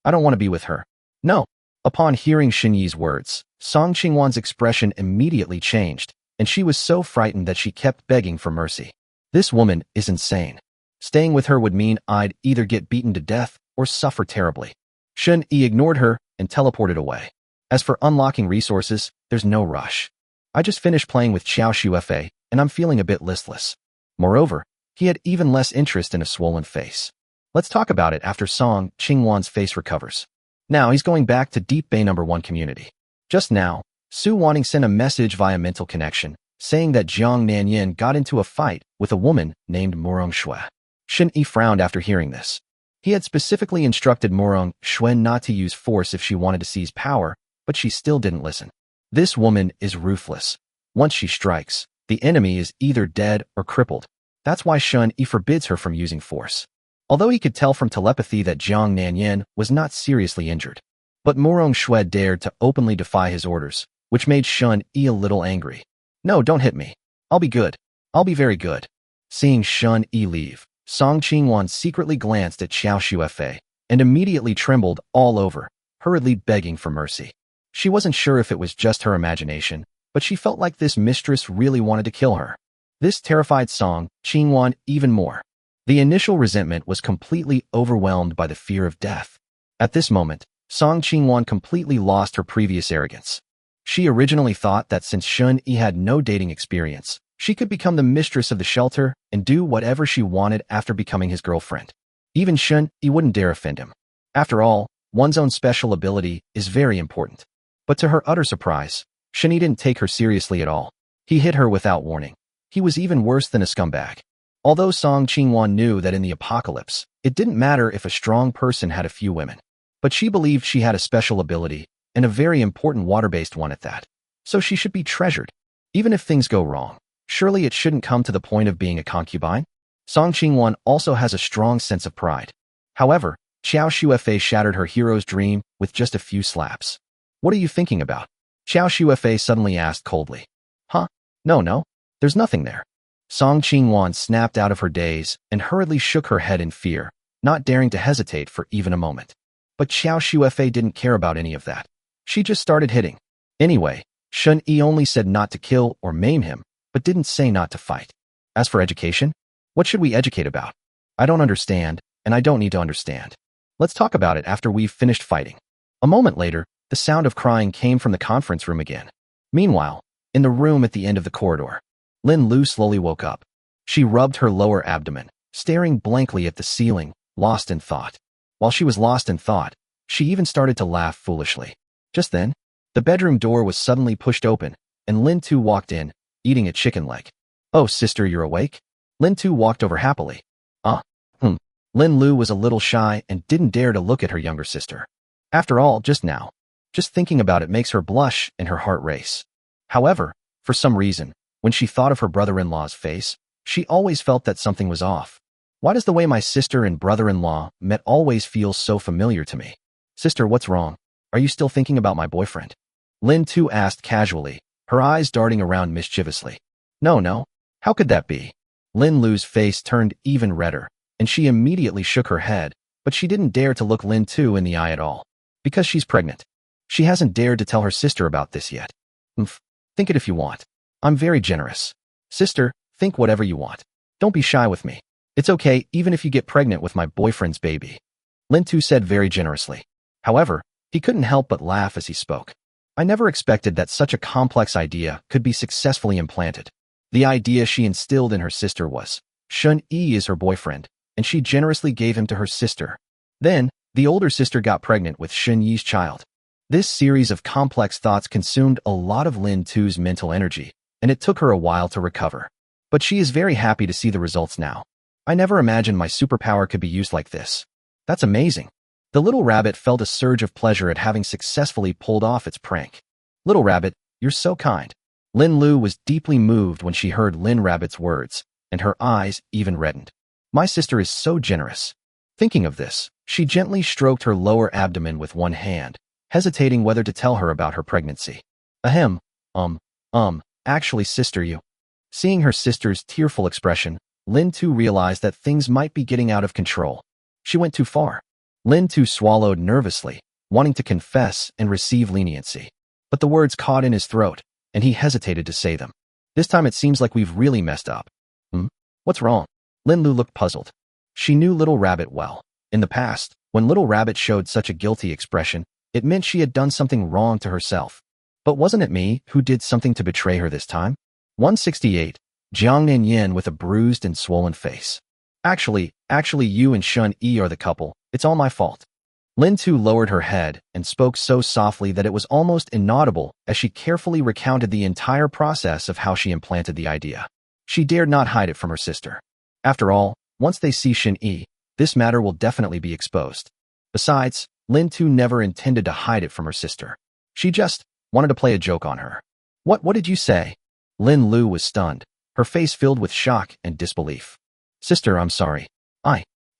I don't want to be with her. No. Upon hearing Shun Yi's words, Song Qingwan's expression immediately changed, and she was so frightened that she kept begging for mercy. This woman is insane. Staying with her would mean I'd either get beaten to death or suffer terribly. Shun Yi ignored her and teleported away. As for unlocking resources, there's no rush. I just finished playing with Xiao Shuefei, and I'm feeling a bit listless. Moreover, he had even less interest in a swollen face. Let's talk about it after Song Qingwan's face recovers. Now he's going back to Deep Bay No. 1 community. Just now, Su Wanting sent a message via mental connection, saying that Jiang Nanyin got into a fight with a woman named Murong Shui. Shun Yi frowned after hearing this. He had specifically instructed Murong Shui not to use force if she wanted to seize power, but she still didn't listen. This woman is ruthless. Once she strikes, the enemy is either dead or crippled. That's why Shun Yi forbids her from using force. Although he could tell from telepathy that Jiang Nanyin was not seriously injured. But Murong Shui dared to openly defy his orders, which made Shun Yi a little angry. No, don't hit me. I'll be good. I'll be very good. Seeing Shun Yi leave, Song Qingwan secretly glanced at Xiao Shuefei and immediately trembled all over, hurriedly begging for mercy. She wasn't sure if it was just her imagination, but she felt like this mistress really wanted to kill her. This terrified Song Qingwan even more. The initial resentment was completely overwhelmed by the fear of death. At this moment, Song Qingwan completely lost her previous arrogance. She originally thought that since Shun Yi had no dating experience, she could become the mistress of the shelter and do whatever she wanted after becoming his girlfriend. Even Shun Yi wouldn't dare offend him. After all, one's own special ability is very important. But to her utter surprise, Shun Yi didn't take her seriously at all. He hit her without warning. He was even worse than a scumbag. Although Song Qingwan knew that in the apocalypse, it didn't matter if a strong person had a few women. But she believed she had a special ability, and a very important water-based one at that. So she should be treasured. Even if things go wrong, surely it shouldn't come to the point of being a concubine? Song Qingwan also has a strong sense of pride. However, Xiao Shuefei shattered her hero's dream with just a few slaps. What are you thinking about? Xiao Shuefei suddenly asked coldly. Huh? No. There's nothing there. Song Qingwan snapped out of her daze and hurriedly shook her head in fear, not daring to hesitate for even a moment. But Xiao Shuefei didn't care about any of that. She just started hitting. Anyway, Shun Yi only said not to kill or maim him, but didn't say not to fight. As for education, what should we educate about? I don't understand, and I don't need to understand. Let's talk about it after we've finished fighting. A moment later, the sound of crying came from the conference room again. Meanwhile, in the room at the end of the corridor, Lin Lu slowly woke up. She rubbed her lower abdomen, staring blankly at the ceiling, lost in thought. While she was lost in thought, she even started to laugh foolishly. Just then, the bedroom door was suddenly pushed open, and Lin Tu walked in, eating a chicken leg. Oh, sister, you're awake? Lin Tu walked over happily. Lin Lu was a little shy and didn't dare to look at her younger sister. After all, just thinking about it makes her blush and her heart race. However, for some reason, when she thought of her brother-in-law's face, she always felt that something was off. Why does the way my sister and brother-in-law met always feel so familiar to me? Sister, what's wrong? Are you still thinking about my boyfriend? Lin Tu asked casually, her eyes darting around mischievously. No. How could that be? Lin Lu's face turned even redder, and she immediately shook her head, but she didn't dare to look Lin Tu in the eye at all. Because she's pregnant. She hasn't dared to tell her sister about this yet. Think it if you want. I'm very generous. Sister, think whatever you want. Don't be shy with me. It's okay even if you get pregnant with my boyfriend's baby. Lin Tu said very generously. However, he couldn't help but laugh as he spoke. I never expected that such a complex idea could be successfully implanted. The idea she instilled in her sister was, Shun Yi is her boyfriend, and she generously gave him to her sister. Then, the older sister got pregnant with Shun Yi's child. This series of complex thoughts consumed a lot of Lin Tu's mental energy, and it took her a while to recover. But she is very happy to see the results now. I never imagined my superpower could be used like this. That's amazing. The little rabbit felt a surge of pleasure at having successfully pulled off its prank. Little rabbit, you're so kind. Lin Lu was deeply moved when she heard Lin Rabbit's words, and her eyes even reddened. My sister is so generous. Thinking of this, she gently stroked her lower abdomen with one hand, hesitating whether to tell her about her pregnancy. Ahem, actually sister, you. Seeing her sister's tearful expression, Lin Tu realized that things might be getting out of control. She went too far. Lin Tu swallowed nervously, wanting to confess and receive leniency. But the words caught in his throat, and he hesitated to say them. This time it seems like we've really messed up. What's wrong? Lin Lu looked puzzled. She knew Little Rabbit well. In the past, when Little Rabbit showed such a guilty expression, it meant she had done something wrong to herself. But wasn't it me who did something to betray her this time? 168. Jiang Nanyan with a bruised and swollen face. Actually, you and Shun Yi are the couple. It's all my fault. Lin Tu lowered her head and spoke so softly that it was almost inaudible as she carefully recounted the entire process of how she implanted the idea. She dared not hide it from her sister. After all, once they see Shun Yi, this matter will definitely be exposed. Besides, Lin Tu never intended to hide it from her sister. She just wanted to play a joke on her. What did you say? Lin Lu was stunned, her face filled with shock and disbelief. Sister, I'm sorry.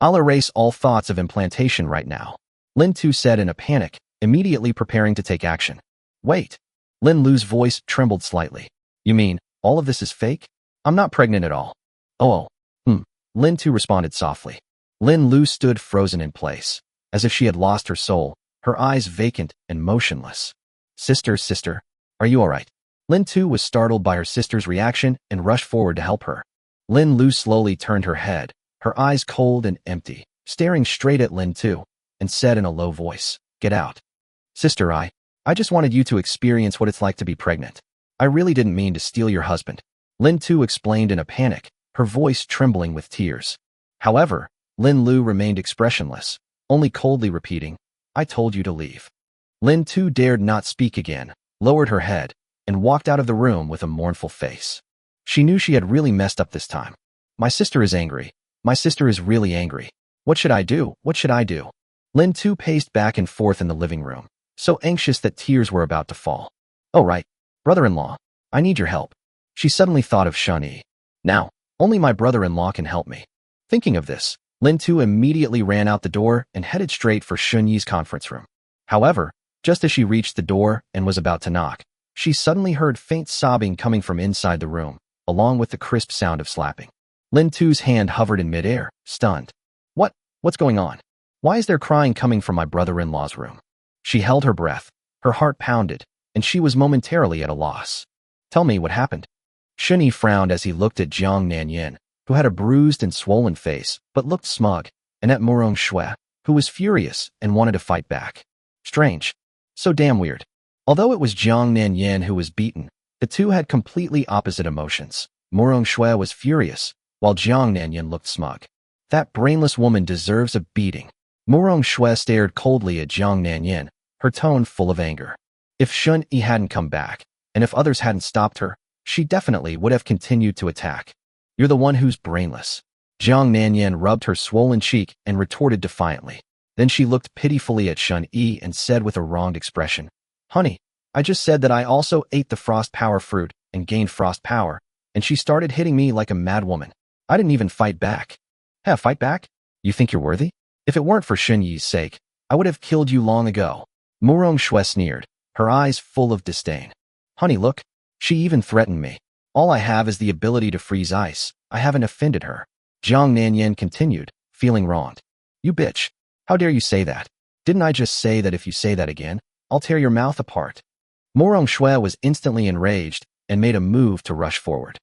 I'll erase all thoughts of implantation right now. Lin Tu said in a panic, immediately preparing to take action. Wait. Lin Lu's voice trembled slightly. You mean, all of this is fake? I'm not pregnant at all. Lin Tu responded softly. Lin Lu stood frozen in place, as if she had lost her soul, her eyes vacant and motionless. Sister, are you all right? Lin Tu was startled by her sister's reaction and rushed forward to help her. Lin Lu slowly turned her head, her eyes cold and empty, staring straight at Lin Tu, and said in a low voice, Get out. Sister, I just wanted you to experience what it's like to be pregnant. I really didn't mean to steal your husband. Lin Tu explained in a panic, her voice trembling with tears. However, Lin Lu remained expressionless, only coldly repeating, I told you to leave. Lin Tu dared not speak again, lowered her head, and walked out of the room with a mournful face. She knew she had really messed up this time. My sister is angry. My sister is really angry. What should I do? Lin Tu paced back and forth in the living room, so anxious that tears were about to fall. Oh right, brother-in-law, I need your help. She suddenly thought of Shun Yi. Now, only my brother-in-law can help me. Thinking of this, Lin Tu immediately ran out the door and headed straight for Shun Yi's conference room. However, just as she reached the door and was about to knock, she suddenly heard faint sobbing coming from inside the room, along with the crisp sound of slapping. Lin Tu's hand hovered in midair, stunned. What's going on? Why is there crying coming from my brother-in-law's room? She held her breath, her heart pounded, and she was momentarily at a loss. Tell me what happened. Shun Yi frowned as he looked at Jiang Nanyin, who had a bruised and swollen face but looked smug, and at Murong Shui, who was furious and wanted to fight back. Strange. So damn weird. Although it was Jiang Nanyin who was beaten, the two had completely opposite emotions. Murong Shui was furious, while Jiang Nanyin looked smug. That brainless woman deserves a beating. Murong Shui stared coldly at Jiang Nanyin, her tone full of anger. If Shun Yi hadn't come back, and if others hadn't stopped her, she definitely would have continued to attack. You're the one who's brainless. Jiang Nanyin rubbed her swollen cheek and retorted defiantly. Then she looked pitifully at Shun Yi and said with a wronged expression, Honey, I just said that I also ate the frost power fruit and gained frost power, and she started hitting me like a mad woman. I didn't even fight back. Fight back? You think you're worthy? If it weren't for Shun Yi's sake, I would have killed you long ago. Murong Shui sneered, her eyes full of disdain. Honey, look. She even threatened me. All I have is the ability to freeze ice. I haven't offended her. Jiang Nanyin continued, feeling wronged. You bitch. How dare you say that? Didn't I just say that if you say that again, I'll tear your mouth apart? Murong Shui was instantly enraged and made a move to rush forward.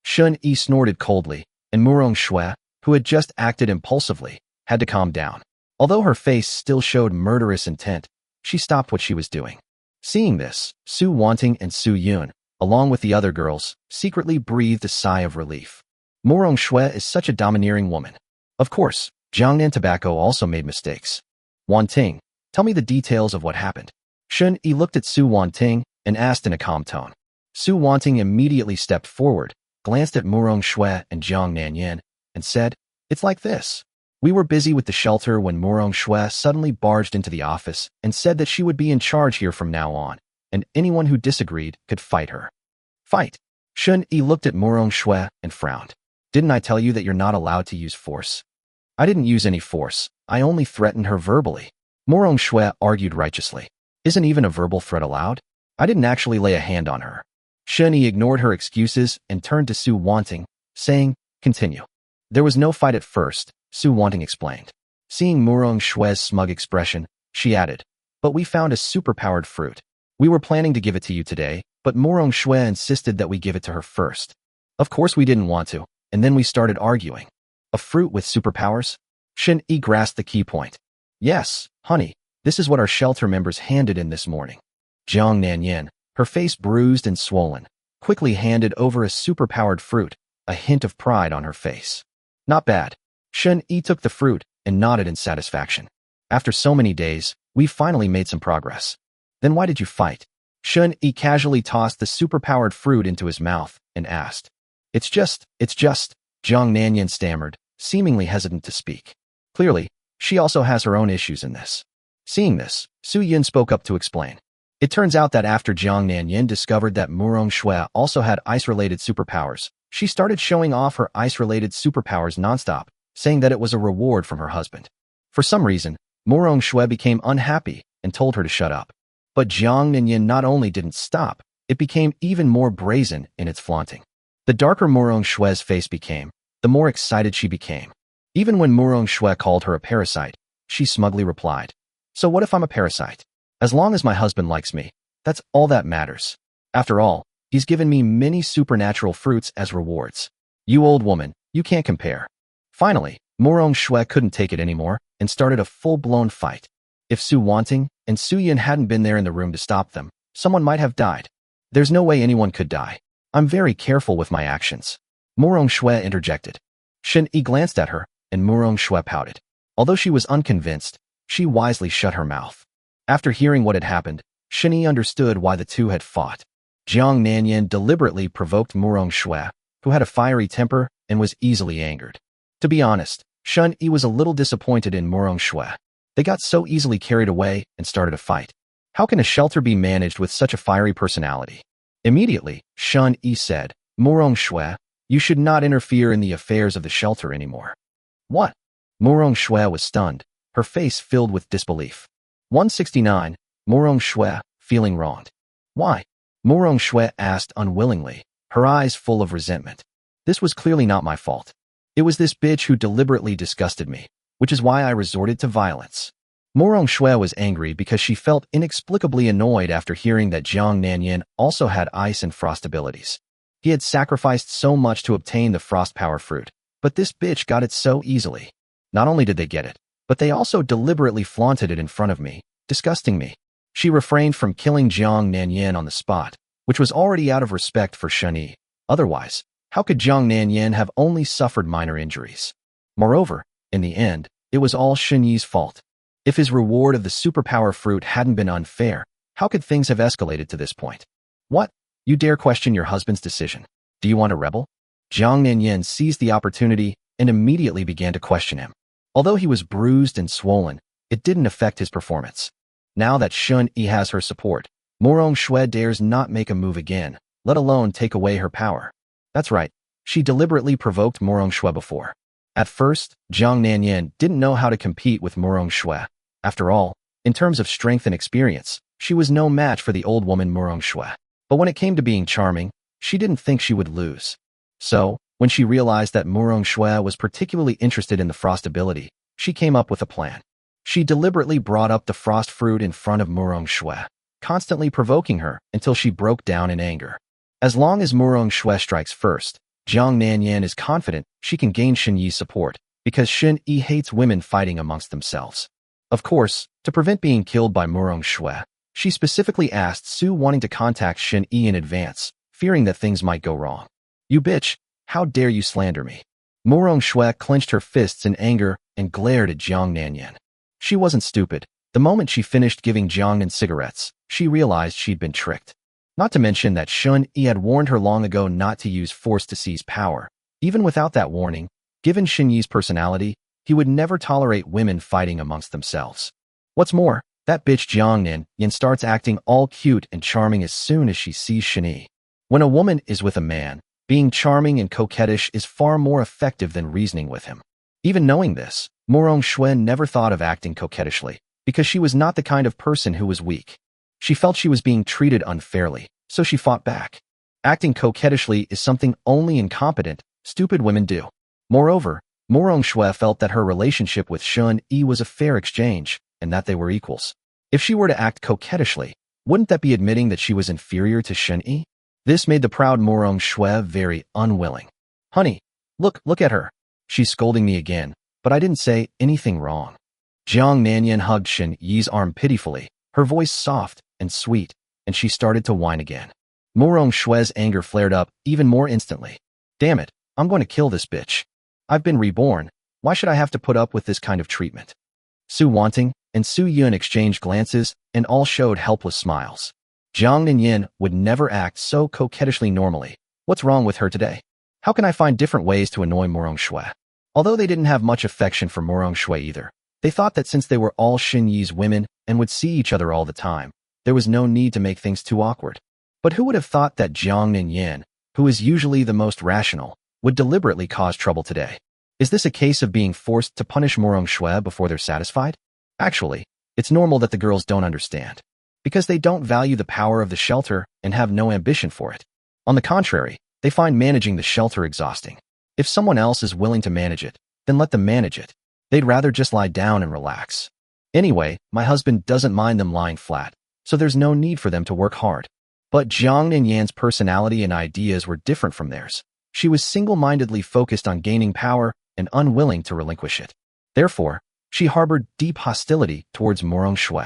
Shun Yi snorted coldly, and Murong Shui, who had just acted impulsively, had to calm down. Although her face still showed murderous intent, she stopped what she was doing. Seeing this, Su Wanting and Su Yun, along with the other girls, secretly breathed a sigh of relief. Murong Shui is such a domineering woman. Of course, Jiangnan Tobacco also made mistakes. Wanting, tell me the details of what happened. Shun Yi looked at Su Wanting and asked in a calm tone. Su Wanting immediately stepped forward, glanced at Murong Shui and Jiang Nanyin, and said, It's like this. We were busy with the shelter when Murong Shui suddenly barged into the office and said that she would be in charge here from now on, and anyone who disagreed could fight her. Fight. Shun Yi looked at Murong Shui and frowned. Didn't I tell you that you're not allowed to use force? I didn't use any force. I only threatened her verbally. Murong Shui argued righteously. Isn't even a verbal threat allowed? I didn't actually lay a hand on her. Shun Yi ignored her excuses and turned to Su Wanting, saying, Continue. There was no fight at first, Su Wanting explained. Seeing Murong Shui's smug expression, she added, But we found a superpowered fruit. We were planning to give it to you today, but Murong Shui insisted that we give it to her first. Of course we didn't want to, and then we started arguing. A fruit with superpowers? Shun Yi grasped the key point. Yes, honey, this is what our shelter members handed in this morning. Jiang Nanyin, her face bruised and swollen, quickly handed over a superpowered fruit, a hint of pride on her face. Not bad. Shun Yi took the fruit and nodded in satisfaction. After so many days, we finally made some progress. Then why did you fight? Shun Yi casually tossed the superpowered fruit into his mouth and asked. It's just, Jiang Nanyin stammered, seemingly hesitant to speak. Clearly, she also has her own issues in this. Seeing this, Su Yun spoke up to explain. It turns out that after Jiang Nanyin discovered that Murong Shui also had ice-related superpowers, she started showing off her ice-related superpowers nonstop, saying that it was a reward from her husband. For some reason, Murong Shui became unhappy and told her to shut up. But Jiang Nanyin not only didn't stop, it became even more brazen in its flaunting. The darker Murong Shui's face became, the more excited she became. Even when Murong Shui called her a parasite, she smugly replied, So what if I'm a parasite? As long as my husband likes me, that's all that matters. After all, he's given me many supernatural fruits as rewards. You old woman, you can't compare. Finally, Murong Shui couldn't take it anymore and started a full-blown fight. If Su Wanting and Su Yun hadn't been there in the room to stop them, someone might have died. There's no way anyone could die. I'm very careful with my actions. Murong Shui interjected. Shun Yi glanced at her, and Murong Shui pouted. Although she was unconvinced, she wisely shut her mouth. After hearing what had happened, Shun Yi understood why the two had fought. Jiang Nanyin deliberately provoked Murong Shui, who had a fiery temper and was easily angered. To be honest, Shun Yi was a little disappointed in Murong Shui. They got so easily carried away and started a fight. How can a shelter be managed with such a fiery personality? Immediately, Shun Yi said, Murong Shui, you should not interfere in the affairs of the shelter anymore. What? Murong Shui was stunned, her face filled with disbelief. 169. Murong Shui, feeling wronged. Why? Murong Shui asked unwillingly, her eyes full of resentment. This was clearly not my fault. It was this bitch who deliberately disgusted me, which is why I resorted to violence. Murong Shui was angry because she felt inexplicably annoyed after hearing that Jiang Nanyan also had ice and frost abilities. He had sacrificed so much to obtain the frost power fruit, but this bitch got it so easily. Not only did they get it, but they also deliberately flaunted it in front of me, disgusting me. She refrained from killing Jiang Nanyan on the spot, which was already out of respect for Shen Yi. Otherwise, how could Jiang Nanyan have only suffered minor injuries? Moreover, in the end, it was all Shen Yi's fault. If his reward of the superpower fruit hadn't been unfair, how could things have escalated to this point? What? You dare question your husband's decision? Do you want a rebel? Jiang Nanyan seized the opportunity and immediately began to question him. Although he was bruised and swollen, it didn't affect his performance. Now that Shen Yi has her support, Murong Shui dares not make a move again, let alone take away her power. That's right, she deliberately provoked Murong Shui before. At first, Jiang Nanyan didn't know how to compete with Murong Shui. After all, in terms of strength and experience, she was no match for the old woman Murong Shui. But when it came to being charming, she didn't think she would lose. So, when she realized that Murong Shui was particularly interested in the frost ability, she came up with a plan. She deliberately brought up the frost fruit in front of Murong Shui, constantly provoking her until she broke down in anger. As long as Murong Shui strikes first, Jiang Nanyan is confident she can gain Shen Yi's support, because Shen Yi hates women fighting amongst themselves. Of course, to prevent being killed by Murong Shui, she specifically asked Su wanting to contact Shen Yi in advance, fearing that things might go wrong. You bitch, how dare you slander me? Murong Shui clenched her fists in anger and glared at Jiang Nanyan. She wasn't stupid. The moment she finished giving Jiang Nan cigarettes, she realized she'd been tricked. Not to mention that Shen Yi had warned her long ago not to use force to seize power. Even without that warning, given Shen Yi's personality, he would never tolerate women fighting amongst themselves. What's more, that bitch Jiang Nanyan starts acting all cute and charming as soon as she sees Shen Yi. When a woman is with a man, being charming and coquettish is far more effective than reasoning with him. Even knowing this, Murong Shui never thought of acting coquettishly, because she was not the kind of person who was weak. She felt she was being treated unfairly, so she fought back. Acting coquettishly is something only incompetent, stupid women do. Moreover, Murong Shui felt that her relationship with Shen Yi was a fair exchange, and that they were equals. If she were to act coquettishly, wouldn't that be admitting that she was inferior to Shen Yi? This made the proud Murong Shui very unwilling. Honey, look at her. She's scolding me again, but I didn't say anything wrong. Jiang Nanyan hugged Shen Yi's arm pitifully, her voice soft and sweet, and she started to whine again. Murong Shui's anger flared up even more instantly. Damn it, I'm going to kill this bitch. I've been reborn. Why should I have to put up with this kind of treatment? Su Wanting and Su Yun exchanged glances and all showed helpless smiles. Jiang Nanyan would never act so coquettishly normally. What's wrong with her today? How can I find different ways to annoy Murong Shui? Although they didn't have much affection for Murong Shui either, they thought that since they were all Shen Yi's women and would see each other all the time, there was no need to make things too awkward. But who would have thought that Jiang Nanyan, who is usually the most rational, would deliberately cause trouble today? Is this a case of being forced to punish Murong Shui before they're satisfied? Actually, it's normal that the girls don't understand, because they don't value the power of the shelter and have no ambition for it. On the contrary, they find managing the shelter exhausting. If someone else is willing to manage it, then let them manage it. They'd rather just lie down and relax. Anyway, my husband doesn't mind them lying flat, so there's no need for them to work hard. But Jiang Nanyan's personality and ideas were different from theirs. She was single-mindedly focused on gaining power and unwilling to relinquish it. Therefore, she harbored deep hostility towards Murong Shui.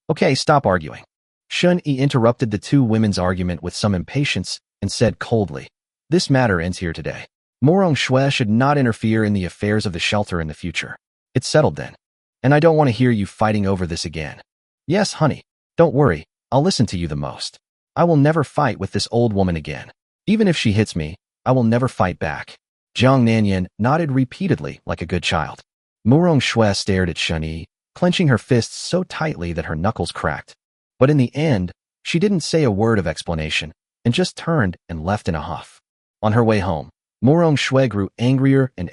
Okay, stop arguing. Shen Yi interrupted the two women's argument with some impatience and said coldly, this matter ends here today. Murong Shui should not interfere in the affairs of the shelter in the future. It's settled then. And I don't want to hear you fighting over this again. Yes, honey. Don't worry, I'll listen to you the most. I will never fight with this old woman again. Even if she hits me, I will never fight back. Jiang Nanyan nodded repeatedly like a good child. Murong Shui stared at Shen Yi, clenching her fists so tightly that her knuckles cracked. But in the end, she didn't say a word of explanation, and just turned and left in a huff. On her way home, Murong Shui grew angrier and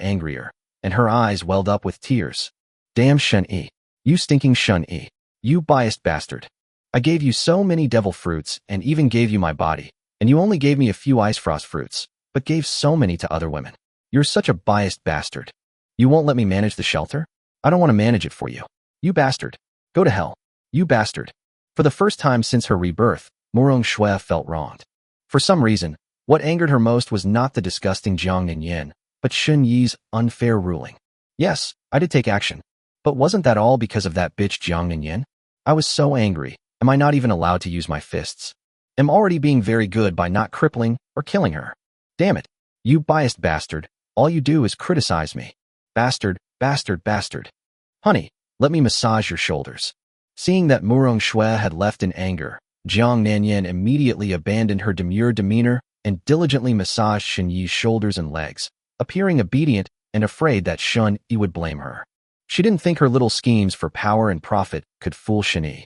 and her eyes welled up with tears. Damn Shun-yi. You stinking Shun-yi. You biased bastard. I gave you so many devil fruits and even gave you my body, and you only gave me a few ice frost fruits, but gave so many to other women. You're such a biased bastard. You won't let me manage the shelter? I don't want to manage it for you. You bastard. Go to hell. You bastard. For the first time since her rebirth, Murong Shui felt wronged. For some reason, what angered her most was not the disgusting Jiang Ninyin, but Shun-yi's unfair ruling. Yes, I did take action. But wasn't that all because of that bitch Jiang Ninyin? I was so angry. Am I not even allowed to use my fists? Am already being very good by not crippling or killing her. Damn it. You biased bastard. All you do is criticize me. Bastard, bastard, bastard. Honey, let me massage your shoulders. Seeing that Murong Shui had left in anger, Jiang Nanyan immediately abandoned her demure demeanor and diligently massaged Shun-yi's shoulders and legs, appearing obedient and afraid that Shun-yi would blame her. She didn't think her little schemes for power and profit could fool Shun-yi.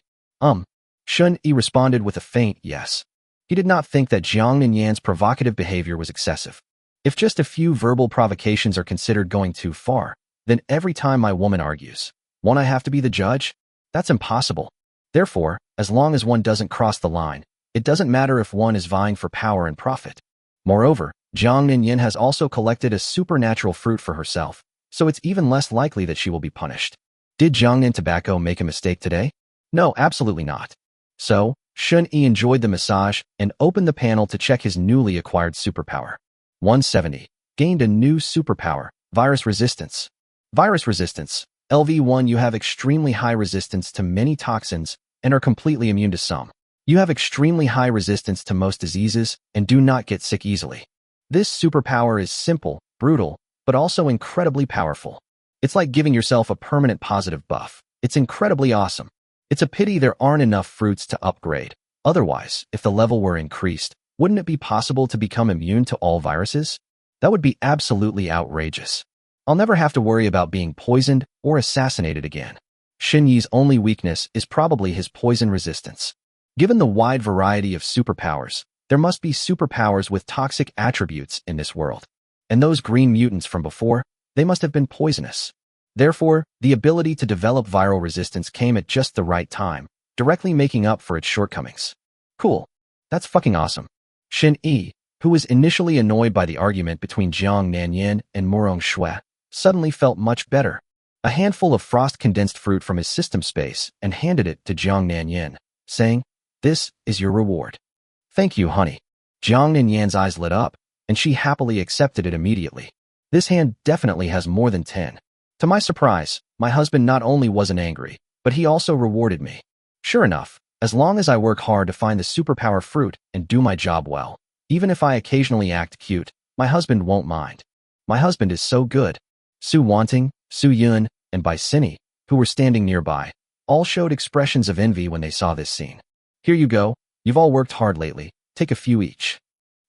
Shun-yi responded with a faint yes. He did not think that Jiang Nanyan's provocative behavior was excessive. If just a few verbal provocations are considered going too far, then every time my woman argues, won't I have to be the judge? That's impossible. Therefore, as long as one doesn't cross the line, it doesn't matter if one is vying for power and profit. Moreover, Jiang Ninyin has also collected a supernatural fruit for herself, so it's even less likely that she will be punished. Did Jiang Nin Tobacco make a mistake today? No, absolutely not. So, Shun-yi enjoyed the massage and opened the panel to check his newly acquired superpower. 170. Gained a new superpower, virus resistance. Virus resistance. LV1. You have extremely high resistance to many toxins and are completely immune to some. You have extremely high resistance to most diseases and do not get sick easily. This superpower is simple, brutal, but also incredibly powerful. It's like giving yourself a permanent positive buff. It's incredibly awesome. It's a pity there aren't enough fruits to upgrade. Otherwise, if the level were increased, wouldn't it be possible to become immune to all viruses? That would be absolutely outrageous. I'll never have to worry about being poisoned or assassinated again. Shun-yi's only weakness is probably his poison resistance. Given the wide variety of superpowers, there must be superpowers with toxic attributes in this world. And those green mutants from before, they must have been poisonous. Therefore, the ability to develop viral resistance came at just the right time, directly making up for its shortcomings. Cool. That's fucking awesome. Shun-yi, who was initially annoyed by the argument between Jiang Nanyan and Murong Shui, suddenly felt much better. A handful of frost-condensed fruit from his system space and handed it to Jiang Nanyan, saying, "This is your reward." "Thank you, honey." Jiang Nanyan's eyes lit up, and she happily accepted it immediately. This hand definitely has more than 10. To my surprise, my husband not only wasn't angry, but he also rewarded me. Sure enough, as long as I work hard to find the superpower fruit and do my job well, even if I occasionally act cute, my husband won't mind. My husband is so good. Su Wanting, Su Yun, and Bai Sini, who were standing nearby, all showed expressions of envy when they saw this scene. Here you go, you've all worked hard lately, take a few each.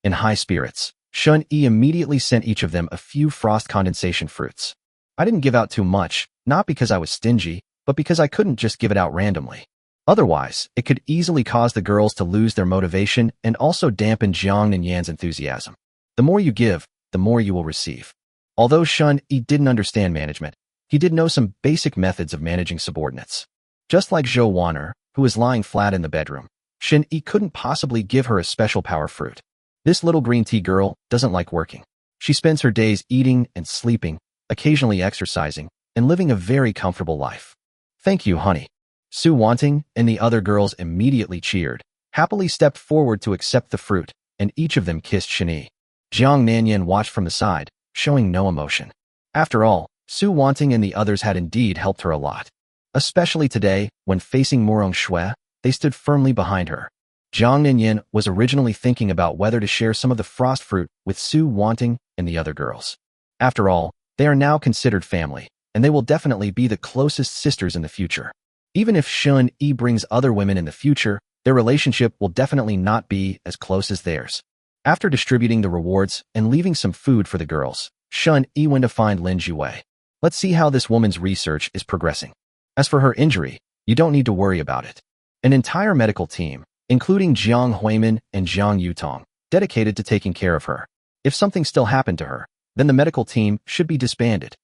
In high spirits, Shun-yi immediately sent each of them a few frost condensation fruits. I didn't give out too much, not because I was stingy, but because I couldn't just give it out randomly. Otherwise, it could easily cause the girls to lose their motivation and also dampen Jiang Nanyan's enthusiasm. The more you give, the more you will receive. Although Shun-yi didn't understand management, he did know some basic methods of managing subordinates. Just like Zhou Wan'er, who was lying flat in the bedroom, Shun-yi couldn't possibly give her a special power fruit. This little green tea girl doesn't like working. She spends her days eating and sleeping, occasionally exercising, and living a very comfortable life. Thank you, honey. Su Wanting and the other girls immediately cheered, happily stepped forward to accept the fruit, and each of them kissed Shun-yi. Jiang Nanyan watched from the side, showing no emotion. After all, Su Wanting and the others had indeed helped her a lot. Especially today, when facing Murong Shui, they stood firmly behind her. Jiang Nanyan was originally thinking about whether to share some of the frost fruit with Su Wanting and the other girls. After all, they are now considered family, and they will definitely be the closest sisters in the future. Even if Shun-yi brings other women in the future, their relationship will definitely not be as close as theirs. After distributing the rewards and leaving some food for the girls, Shun-yi went to find Lin Jiwei. Let's see how this woman's research is progressing. As for her injury, you don't need to worry about it. An entire medical team, including Jiang Huimin and Jiang Yutong, dedicated to taking care of her. If something still happened to her, then the medical team should be disbanded.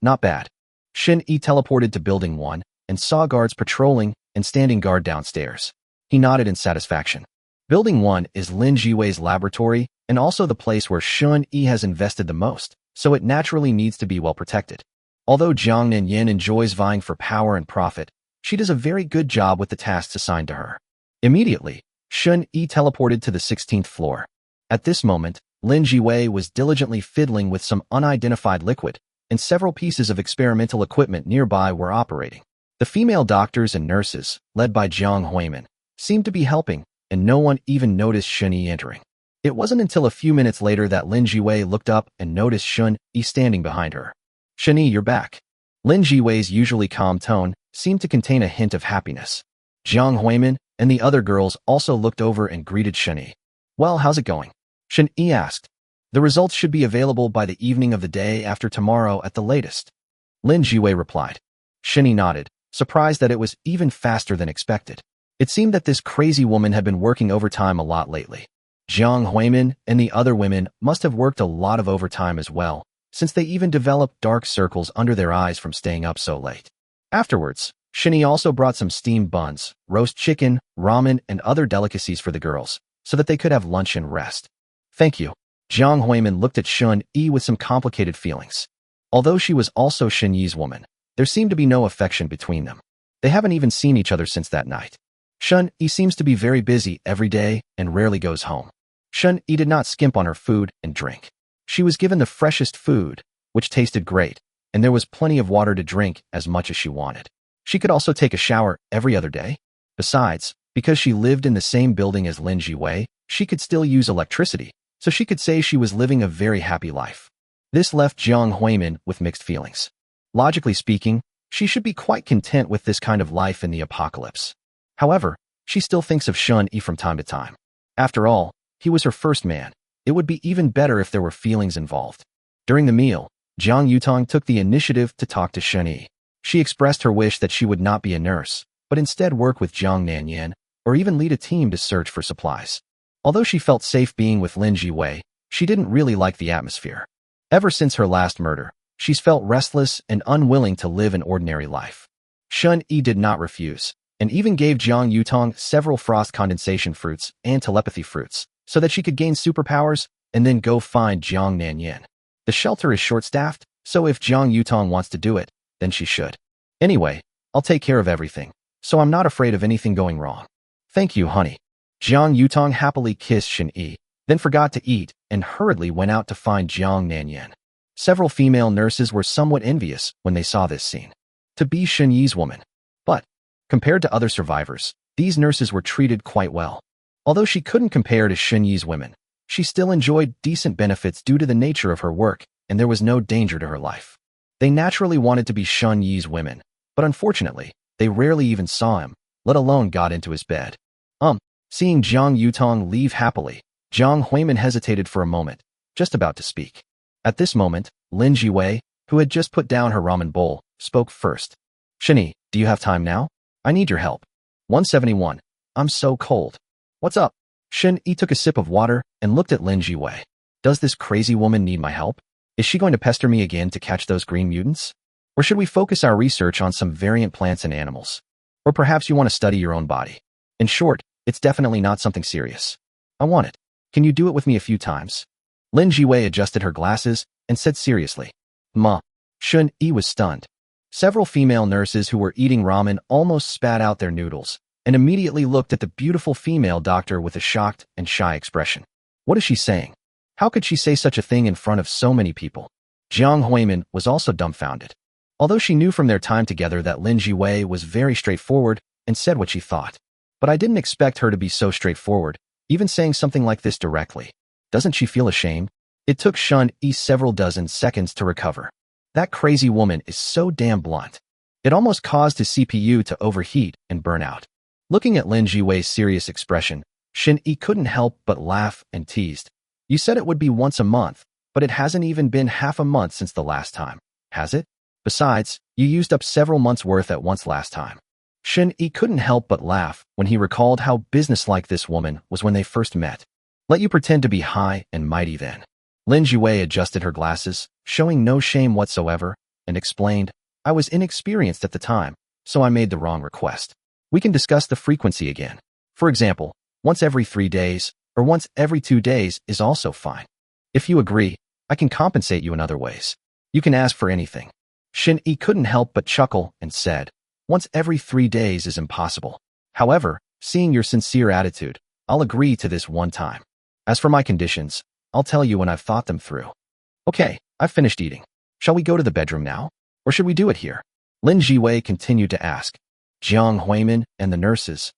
Not bad. Shin-Yi teleported to Building 1 and saw guards patrolling and standing guard downstairs. He nodded in satisfaction. Building 1 is Lin Jiwei's laboratory and also the place where Shun-Yi has invested the most, so it naturally needs to be well protected. Although Jiang Nanyin enjoys vying for power and profit, she does a very good job with the tasks assigned to her. Immediately, Shun-Yi teleported to the 16th floor. At this moment, Lin Jiwei was diligently fiddling with some unidentified liquid, and several pieces of experimental equipment nearby were operating. The female doctors and nurses, led by Jiang Huimin, seemed to be helping, and no one even noticed Shun-Yi entering. It wasn't until a few minutes later that Lin Jiwei looked up and noticed Shun-Yi standing behind her. "Shun-Yi, you're back." Lin Jiwei's usually calm tone seemed to contain a hint of happiness. Jiang Huimin and the other girls also looked over and greeted Shun-Yi. "Well, how's it going?" Shun-Yi asked. "The results should be available by the evening of the day after tomorrow at the latest," Lin Jiwei replied. Shun-Yi nodded, surprised that it was even faster than expected. It seemed that this crazy woman had been working overtime a lot lately. Jiang Huimin and the other women must have worked a lot of overtime as well, since they even developed dark circles under their eyes from staying up so late. Afterwards, Shun-Yi also brought some steamed buns, roast chicken, ramen, and other delicacies for the girls, so that they could have lunch and rest. "Thank you." Jiang Huimin looked at Shun-Yi with some complicated feelings. Although she was also Shun-Yi's woman, there seemed to be no affection between them. They haven't even seen each other since that night. Shun-Yi seems to be very busy every day and rarely goes home. Shun-Yi did not skimp on her food and drink. She was given the freshest food, which tasted great, and there was plenty of water to drink as much as she wanted. She could also take a shower every other day. Besides, because she lived in the same building as Lin Jiwei, she could still use electricity, so she could say she was living a very happy life. This left Jiang Huimin with mixed feelings. Logically speaking, she should be quite content with this kind of life in the apocalypse. However, she still thinks of Shun-Yi from time to time. After all, he was her first man. It would be even better if there were feelings involved. During the meal, Jiang Yutong took the initiative to talk to Shun-Yi. She expressed her wish that she would not be a nurse, but instead work with Jiang Nanyin, or even lead a team to search for supplies. Although she felt safe being with Lin Jiwei, she didn't really like the atmosphere. Ever since her last murder, she's felt restless and unwilling to live an ordinary life. Shun-Yi did not refuse, and even gave Jiang Yutong several frost condensation fruits and telepathy fruits, so that she could gain superpowers and then go find Jiang Nanyin. The shelter is short-staffed, so if Jiang Yutong wants to do it, then she should. Anyway, I'll take care of everything, so I'm not afraid of anything going wrong. Thank you, honey. Jiang Yutong happily kissed Shun-Yi, then forgot to eat and hurriedly went out to find Jiang Nanyin. Several female nurses were somewhat envious when they saw this scene. To be Shun-Yi's woman. But, compared to other survivors, these nurses were treated quite well. Although she couldn't compare to Shun-Yi's women, she still enjoyed decent benefits due to the nature of her work, and there was no danger to her life. They naturally wanted to be Shun-Yi's women, but unfortunately, they rarely even saw him, let alone got into his bed. Seeing Jiang Yutong leave happily, Jiang Huimin hesitated for a moment, just about to speak. At this moment, Lin Jiwei, who had just put down her ramen bowl, spoke first. "Shun-Yi, do you have time now? I need your help." 171. "I'm so cold." "What's up?" Shun-Yi took a sip of water and looked at Lin Jiwei. "Does this crazy woman need my help? Is she going to pester me again to catch those green mutants? Or should we focus our research on some variant plants and animals? Or perhaps you want to study your own body? In short, it's definitely not something serious. I want it. Can you do it with me a few times?" Lin Jiwei adjusted her glasses and said seriously. "Ma." Shun-Yi was stunned. Several female nurses who were eating ramen almost spat out their noodles and immediately looked at the beautiful female doctor with a shocked and shy expression. What is she saying? How could she say such a thing in front of so many people? Jiang Huimin was also dumbfounded. Although she knew from their time together that Lin Jiwei was very straightforward and said what she thought. But I didn't expect her to be so straightforward, even saying something like this directly. Doesn't she feel ashamed? It took Shun-Yi several dozen seconds to recover. That crazy woman is so damn blunt. It almost caused his CPU to overheat and burn out. Looking at Lin Jiwei's serious expression, Shun-Yi couldn't help but laugh and teased. "You said it would be once a month, but it hasn't even been half a month since the last time, has it? Besides, you used up several months' worth at once last time." Shun-Yi couldn't help but laugh when he recalled how businesslike this woman was when they first met. "Let you pretend to be high and mighty then." Lin Jiwei adjusted her glasses, showing no shame whatsoever, and explained, I was inexperienced at the time, so I made the wrong request. We can discuss the frequency again. For example, once every 3 days or once every 2 days is also fine. If you agree, I can compensate you in other ways. You can ask for anything. Shin-Yi couldn't help but chuckle and said, once every 3 days is impossible. However, seeing your sincere attitude, I'll agree to this one time. As for my conditions, I'll tell you when I've thought them through. Okay, I've finished eating. Shall we go to the bedroom now? Or should we do it here? Lin Jiwei continued to ask. Jiang Huimin and the nurses.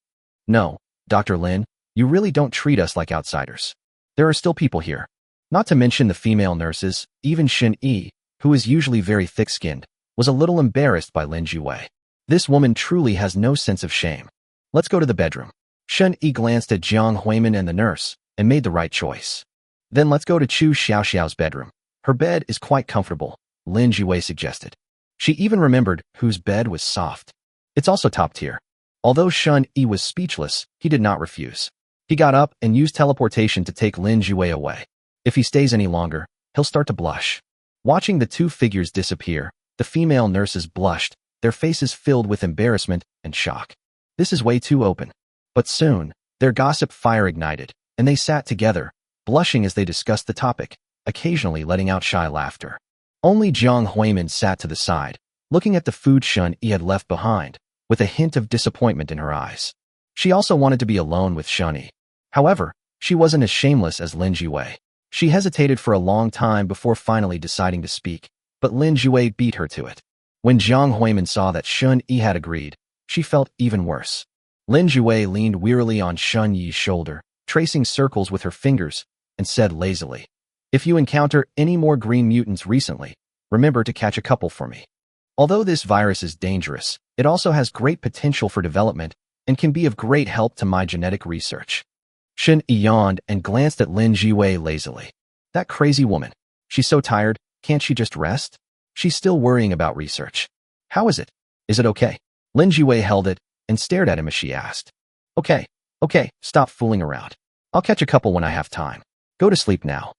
No, Dr. Lin, you really don't treat us like outsiders. There are still people here. Not to mention the female nurses, even Shin-Yi, who is usually very thick-skinned, was a little embarrassed by Lin Jiwei. This woman truly has no sense of shame. Let's go to the bedroom. Shin-Yi glanced at Jiang Huimin and the nurse, and made the right choice. Then let's go to Chu Xiaoxiao's bedroom. Her bed is quite comfortable, Lin Jiwei suggested. She even remembered whose bed was soft. It's also top tier. Although Shin-Yi was speechless, he did not refuse. He got up and used teleportation to take Lin Jiwei away. If he stays any longer, he'll start to blush. Watching the two figures disappear, the female nurses blushed, their faces filled with embarrassment and shock. This is way too open. But soon, their gossip fire ignited, and they sat together, blushing as they discussed the topic, occasionally letting out shy laughter. Only Jiang Huimin sat to the side, looking at the food Shin-Yi had left behind, with a hint of disappointment in her eyes. She also wanted to be alone with Shin-Yi. However, she wasn't as shameless as Lin Jiwei. She hesitated for a long time before finally deciding to speak, but Lin Jiwei beat her to it. When Jiang Huimin saw that Shin-Yi had agreed, she felt even worse. Lin Jiwei leaned wearily on Shin-Yi's shoulder, tracing circles with her fingers, and said lazily, if you encounter any more green mutants recently, remember to catch a couple for me. Although this virus is dangerous, it also has great potential for development and can be of great help to my genetic research. Shin-Yi yawned and glanced at Lin Jiwei lazily. That crazy woman. She's so tired, can't she just rest? She's still worrying about research. How is it? Is it okay? Lin Jiwei held it and stared at him as she asked. Okay, stop fooling around. I'll catch a couple when I have time. Go to sleep now.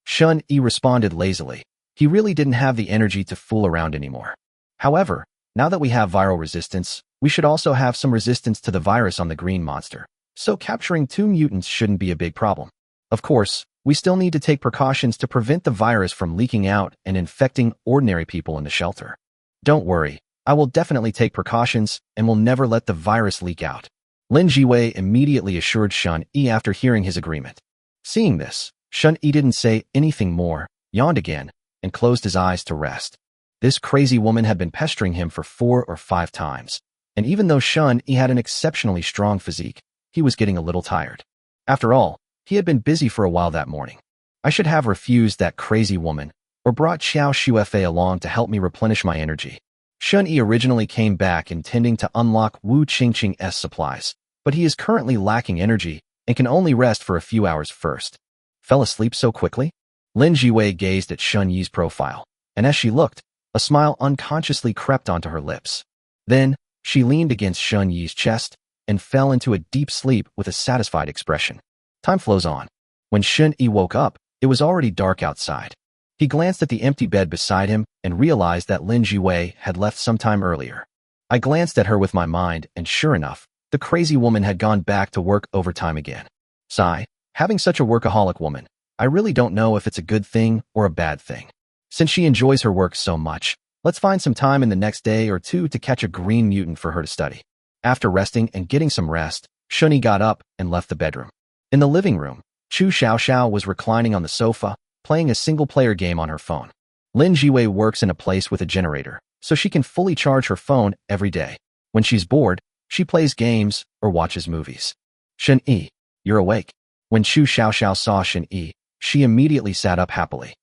Shin-Yi responded lazily. He really didn't have the energy to fool around anymore. However, now that we have viral resistance, we should also have some resistance to the virus on the green monster. So capturing 2 mutants shouldn't be a big problem. Of course, we still need to take precautions to prevent the virus from leaking out and infecting ordinary people in the shelter. Don't worry, I will definitely take precautions and will never let the virus leak out. Lin Jiwei immediately assured Shin-Yi after hearing his agreement. Seeing this, Shin-Yi didn't say anything more, yawned again, and closed his eyes to rest. This crazy woman had been pestering him for 4 or 5 times, and even though Shin-Yi had an exceptionally strong physique, he was getting a little tired. After all, he had been busy for a while that morning. I should have refused that crazy woman, or brought Xiao Shuefei along to help me replenish my energy. Shin-Yi originally came back intending to unlock Wu Qingqing's supplies, but he is currently lacking energy and can only rest for a few hours first. Fell asleep so quickly? Lin Jiwei gazed at Shin-Yi's profile, and as she looked, a smile unconsciously crept onto her lips. Then, she leaned against Shin-Yi's chest and fell into a deep sleep with a satisfied expression. Time flows on. When Shin-Yi woke up, it was already dark outside. He glanced at the empty bed beside him and realized that Lin Jiwei had left some time earlier. I glanced at her with my mind, and sure enough, the crazy woman had gone back to work overtime again. Sigh, having such a workaholic woman, I really don't know if it's a good thing or a bad thing. Since she enjoys her work so much, let's find some time in the next day or two to catch a green mutant for her to study. After resting and getting some rest, Shin-Yi got up and left the bedroom. In the living room, Chu Xiaoxiao was reclining on the sofa, playing a single-player game on her phone. Lin Jiwei works in a place with a generator, so she can fully charge her phone every day. When she's bored, she plays games or watches movies. Shin-Yi, you're awake. When Chu Xiaoxiao saw Shin-Yi, she immediately sat up happily.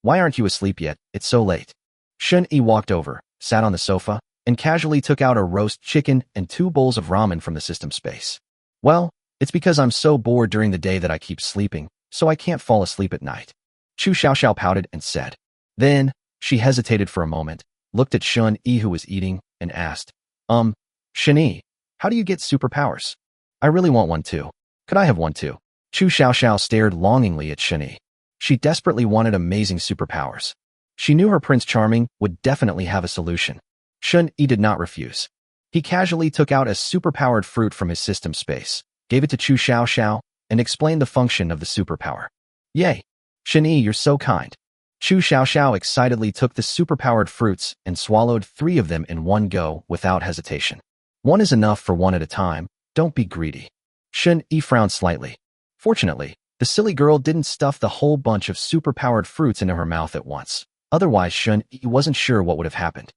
Why aren't you asleep yet? It's so late. Shin-Yi walked over, sat on the sofa, and casually took out a roast chicken and 2 bowls of ramen from the system space. Well, it's because I'm so bored during the day that I keep sleeping, so I can't fall asleep at night. Chu Xiaoxiao pouted and said. Then, she hesitated for a moment, looked at Shin-Yi who was eating, and asked, Shin-Yi, how do you get superpowers? I really want one too. Could I have one too? Chu Xiaoxiao stared longingly at Shin-Yi. She desperately wanted amazing superpowers. She knew her Prince Charming would definitely have a solution. Shun-Yi did not refuse. He casually took out a superpowered fruit from his system space, gave it to Chu Xiaoxiao, and explained the function of the superpower. Yay! Shun-Yi, you're so kind. Chu Xiaoxiao excitedly took the superpowered fruits and swallowed 3 of them in one go without hesitation. One is enough for one at a time, don't be greedy. Shun-Yi frowned slightly. Fortunately, the silly girl didn't stuff the whole bunch of superpowered fruits into her mouth at once. Otherwise, Shun-Yi wasn't sure what would have happened.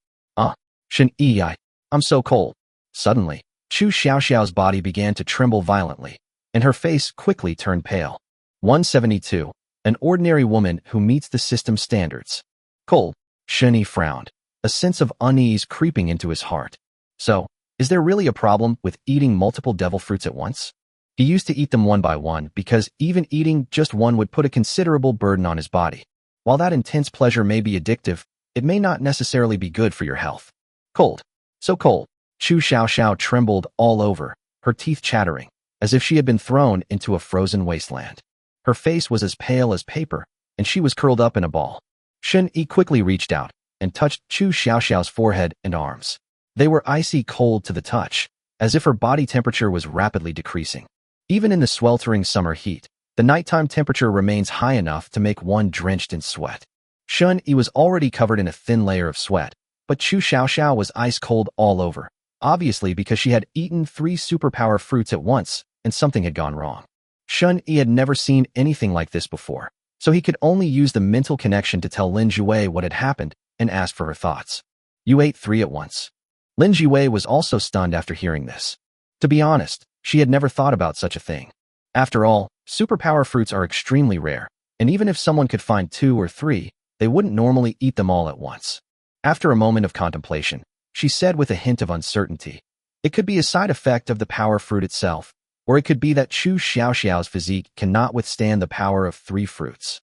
Shun-Yi, I'm so cold. Suddenly, Chu Xiaoxiao's body began to tremble violently, and her face quickly turned pale. 172. An ordinary woman who meets the system standards. Cold. Shun-Yi frowned, a sense of unease creeping into his heart. So, is there really a problem with eating multiple devil fruits at once? He used to eat them one by one because even eating just one would put a considerable burden on his body. While that intense pleasure may be addictive, it may not necessarily be good for your health. Cold. So cold. Chu Xiaoxiao trembled all over, her teeth chattering, as if she had been thrown into a frozen wasteland. Her face was as pale as paper, and she was curled up in a ball. Shun-Yi quickly reached out and touched Chu Xiaoxiao's forehead and arms. They were icy cold to the touch, as if her body temperature was rapidly decreasing. Even in the sweltering summer heat, the nighttime temperature remains high enough to make one drenched in sweat. Shun-Yi was already covered in a thin layer of sweat, but Chu Xiaoxiao was ice cold all over, obviously because she had eaten 3 superpower fruits at once and something had gone wrong. Shun-Yi had never seen anything like this before, so he could only use the mental connection to tell Lin Jue what had happened and ask for her thoughts. You ate 3 at once. Lin Jue was also stunned after hearing this. To be honest, she had never thought about such a thing. After all, superpower fruits are extremely rare, and even if someone could find 2 or 3, they wouldn't normally eat them all at once. After a moment of contemplation, she said with a hint of uncertainty, it could be a side effect of the power fruit itself, or it could be that Chu Xiaoxiao's physique cannot withstand the power of 3 fruits.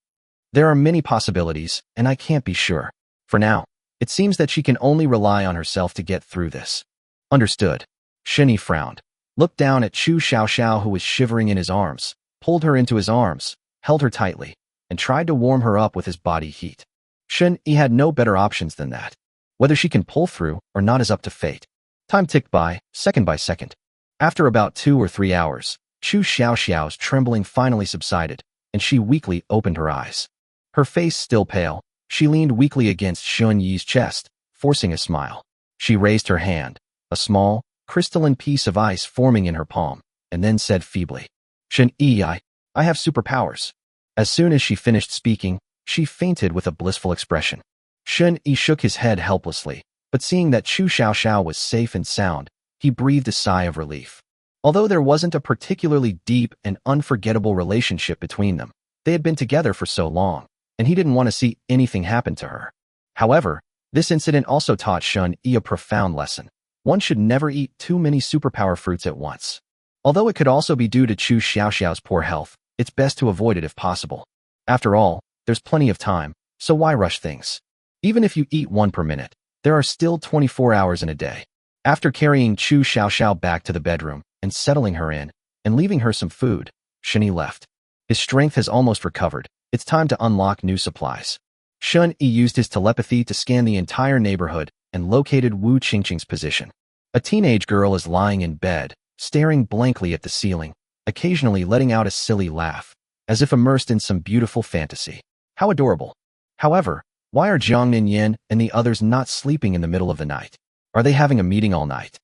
There are many possibilities, and I can't be sure. For now, it seems that she can only rely on herself to get through this. Understood. Shun-Yi frowned, looked down at Chu Xiaoxiao who was shivering in his arms, pulled her into his arms, held her tightly, and tried to warm her up with his body heat. Shun-Yi had no better options than that. Whether she can pull through or not is up to fate. Time ticked by second. After about 2 or 3 hours, Chu Xiaoxiao's trembling finally subsided, and she weakly opened her eyes. Her face still pale, she leaned weakly against Shun-Yi's chest, forcing a smile. She raised her hand, a small, crystalline piece of ice forming in her palm, and then said feebly, Shun-Yi, I have superpowers. As soon as she finished speaking, she fainted with a blissful expression. Shun-Yi shook his head helplessly, but seeing that Chu Xiaoxiao was safe and sound, he breathed a sigh of relief. Although there wasn't a particularly deep and unforgettable relationship between them, they had been together for so long, and he didn't want to see anything happen to her. However, this incident also taught Shun-Yi a profound lesson. One should never eat too many superpower fruits at once. Although it could also be due to Chu Xiaoxiao's poor health, it's best to avoid it if possible. After all, there's plenty of time, so why rush things? Even if you eat 1 per minute, there are still 24 hours in a day. After carrying Chu Xiaoxiao back to the bedroom and settling her in, and leaving her some food, Shun-Yi left. His strength has almost recovered. It's time to unlock new supplies. Shun-Yi used his telepathy to scan the entire neighborhood and located Wu Qingqing's position. A teenage girl is lying in bed, staring blankly at the ceiling, occasionally letting out a silly laugh, as if immersed in some beautiful fantasy. How adorable. However, why are Jiang Ninyan and the others not sleeping in the middle of the night? Are they having a meeting all night?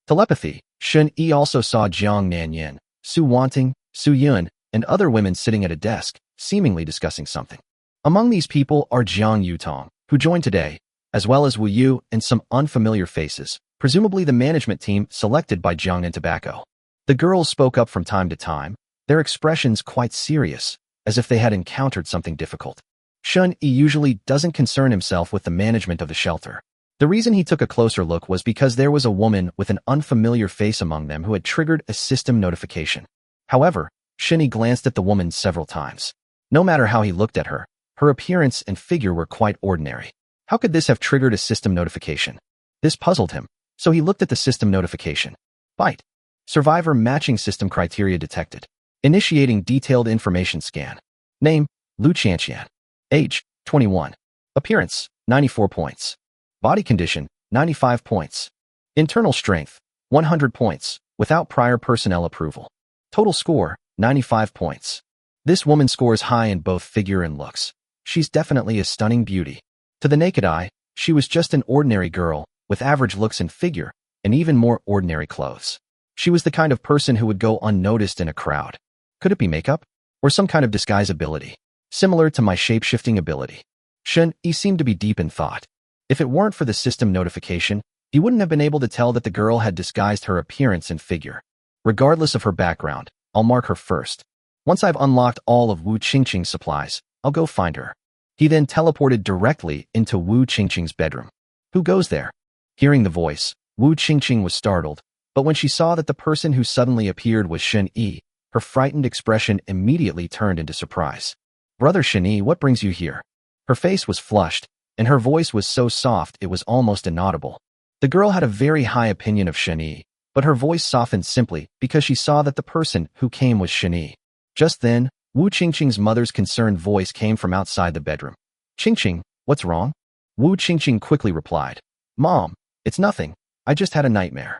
Telepathy. Shun-Yi also saw Jiang Nanyan, Su Wanting, Su Yun, and other women sitting at a desk, seemingly discussing something. Among these people are Jiang Yutong, who joined today, as well as Wu Yu and some unfamiliar faces, presumably the management team selected by Jiang and Tobacco. The girls spoke up from time to time, their expressions quite serious, as if they had encountered something difficult. Shun-Yi usually doesn't concern himself with the management of the shelter. The reason he took a closer look was because there was a woman with an unfamiliar face among them who had triggered a system notification. However, Shun-Yi glanced at the woman several times. No matter how he looked at her, her appearance and figure were quite ordinary. How could this have triggered a system notification? This puzzled him, so he looked at the system notification. Byte. Survivor matching system criteria detected. Initiating detailed information scan. Name, Lu Qianqian. Age, 21. Appearance, 94 points. Body condition, 95 points. Internal strength, 100 points, without prior personnel approval. Total score, 95 points. This woman scores high in both figure and looks. She's definitely a stunning beauty. To the naked eye, she was just an ordinary girl, with average looks and figure, and even more ordinary clothes. She was the kind of person who would go unnoticed in a crowd. Could it be makeup? Or some kind of disguise ability? Similar to my shape-shifting ability. Shun-Yi seemed to be deep in thought. If it weren't for the system notification, he wouldn't have been able to tell that the girl had disguised her appearance and figure. Regardless of her background, I'll mark her first. Once I've unlocked all of Wu Qingqing's supplies, I'll go find her. He then teleported directly into Wu Qingqing's bedroom. Who goes there? Hearing the voice, Wu Qingqing was startled, but when she saw that the person who suddenly appeared was Shun-Yi, her frightened expression immediately turned into surprise. Brother Shun-Yi, what brings you here? Her face was flushed, and her voice was so soft it was almost inaudible. The girl had a very high opinion of Shun-Yi, but her voice softened simply because she saw that the person who came was Shun-Yi. Just then, Wu Qingqing's mother's concerned voice came from outside the bedroom. Qingqing, what's wrong? Wu Qingqing quickly replied. Mom, it's nothing, I just had a nightmare.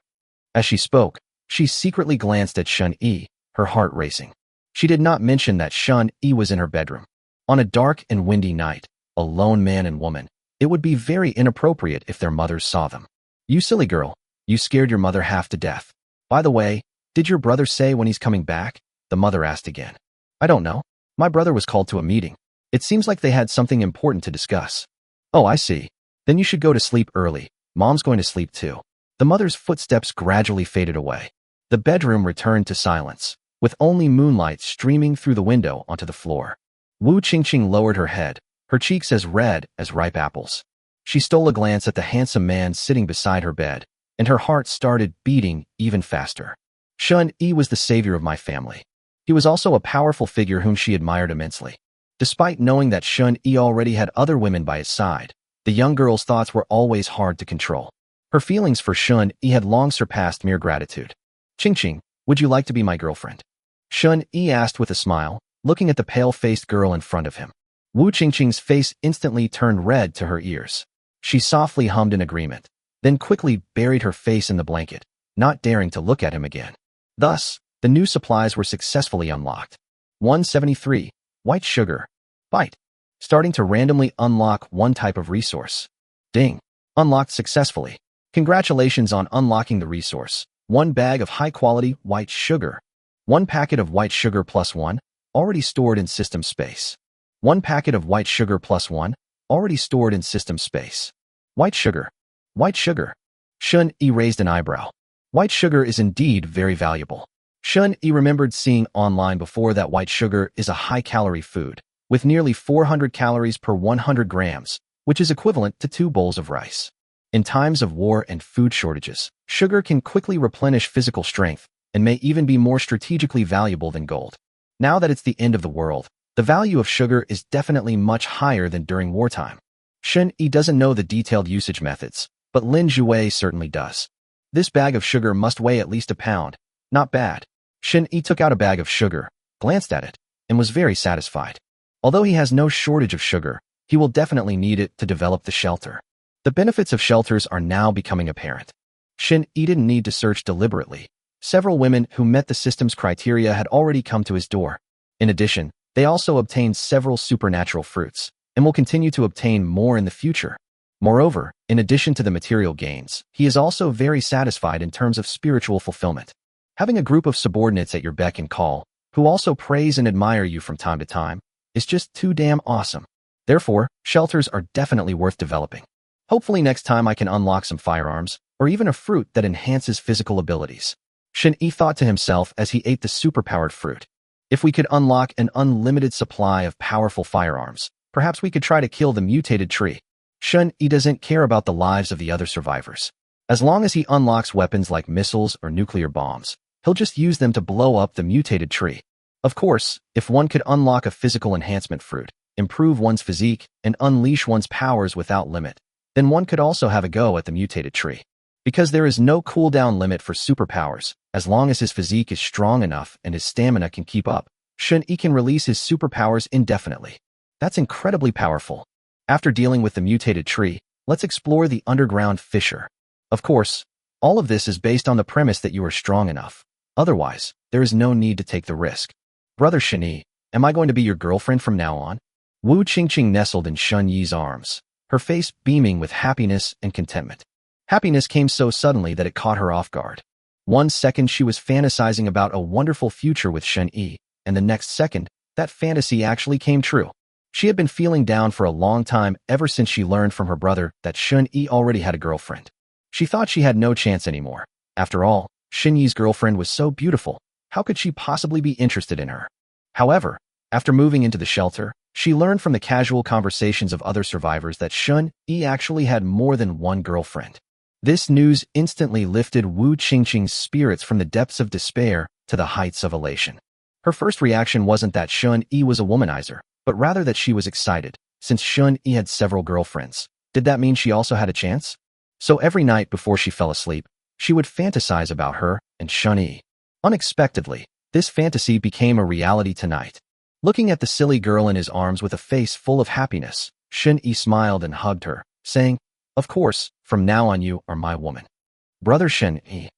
As she spoke, she secretly glanced at Shun-Yi, her heart racing. She did not mention that Shun-Yi was in her bedroom. On a dark and windy night, a lone man and woman, it would be very inappropriate if their mothers saw them. You silly girl, you scared your mother half to death. By the way, did your brother say when he's coming back? The mother asked again. I don't know. My brother was called to a meeting. It seems like they had something important to discuss. Oh, I see. Then you should go to sleep early. Mom's going to sleep too. The mother's footsteps gradually faded away. The bedroom returned to silence, with only moonlight streaming through the window onto the floor. Wu Qingqing lowered her head, her cheeks as red as ripe apples. She stole a glance at the handsome man sitting beside her bed, and her heart started beating even faster. Shun-Yi was the savior of my family. He was also a powerful figure whom she admired immensely. Despite knowing that Shun-Yi already had other women by his side, the young girl's thoughts were always hard to control. Her feelings for Shun-Yi had long surpassed mere gratitude. Qingqing, would you like to be my girlfriend? Shun-Yi asked with a smile, looking at the pale-faced girl in front of him. Wu Qingqing's face instantly turned red to her ears. She softly hummed in agreement, then quickly buried her face in the blanket, not daring to look at him again. Thus, the new supplies were successfully unlocked. 173. White sugar. Bite. Starting to randomly unlock one type of resource. Ding. Unlocked successfully. Congratulations on unlocking the resource. 1 bag of high-quality white sugar. 1 packet of white sugar plus 1, already stored in system space. 1 packet of white sugar plus 1, already stored in system space. White sugar. White sugar. Shun-Yi raised an eyebrow. White sugar is indeed very valuable. Shun-Yi remembered seeing online before that white sugar is a high-calorie food, with nearly 400 calories per 100 grams, which is equivalent to 2 bowls of rice. In times of war and food shortages, sugar can quickly replenish physical strength and may even be more strategically valuable than gold. Now that it's the end of the world, the value of sugar is definitely much higher than during wartime. Shun-Yi doesn't know the detailed usage methods, but Lin Zhuwei certainly does. This bag of sugar must weigh at least a pound. Not bad. Shun-Yi took out a bag of sugar, glanced at it, and was very satisfied. Although he has no shortage of sugar, he will definitely need it to develop the shelter. The benefits of shelters are now becoming apparent. Shun-Yi didn't need to search deliberately. Several women who met the system's criteria had already come to his door. In addition, they also obtained several supernatural fruits, and will continue to obtain more in the future. Moreover, in addition to the material gains, he is also very satisfied in terms of spiritual fulfillment. Having a group of subordinates at your beck and call, who also praise and admire you from time to time, is just too damn awesome. Therefore, shelters are definitely worth developing. Hopefully next time I can unlock some firearms, or even a fruit that enhances physical abilities. Shun-Yi thought to himself as he ate the superpowered fruit. If we could unlock an unlimited supply of powerful firearms, perhaps we could try to kill the mutated tree. Shun-Yi doesn't care about the lives of the other survivors. As long as he unlocks weapons like missiles or nuclear bombs, he'll just use them to blow up the mutated tree. Of course, if one could unlock a physical enhancement fruit, improve one's physique, and unleash one's powers without limit, then one could also have a go at the mutated tree. Because there is no cooldown limit for superpowers, as long as his physique is strong enough and his stamina can keep up, Shun-Yi can release his superpowers indefinitely. That's incredibly powerful. After dealing with the mutated tree, let's explore the underground fissure. Of course, all of this is based on the premise that you are strong enough. Otherwise, there is no need to take the risk. Brother Shen, am I going to be your girlfriend from now on? Wu Qingqing nestled in Shun Yi's arms, her face beaming with happiness and contentment. Happiness came so suddenly that it caught her off guard. 1 second she was fantasizing about a wonderful future with Shen Yi, and the next second, that fantasy actually came true. She had been feeling down for a long time ever since she learned from her brother that Shen Yi already had a girlfriend. She thought she had no chance anymore. After all, Shen Yi's girlfriend was so beautiful, how could she possibly be interested in her? However, after moving into the shelter, she learned from the casual conversations of other survivors that Shen Yi actually had more than one girlfriend. This news instantly lifted Wu Qingqing's spirits from the depths of despair to the heights of elation. Her first reaction wasn't that Shen Yi was a womanizer, but rather that she was excited, since Shen Yi had several girlfriends. Did that mean she also had a chance? So every night before she fell asleep, she would fantasize about her and Shen Yi. Unexpectedly, this fantasy became a reality tonight. Looking at the silly girl in his arms with a face full of happiness, Shen Yi smiled and hugged her, saying, "Of course, from now on you are my woman." Brother Shen Yi.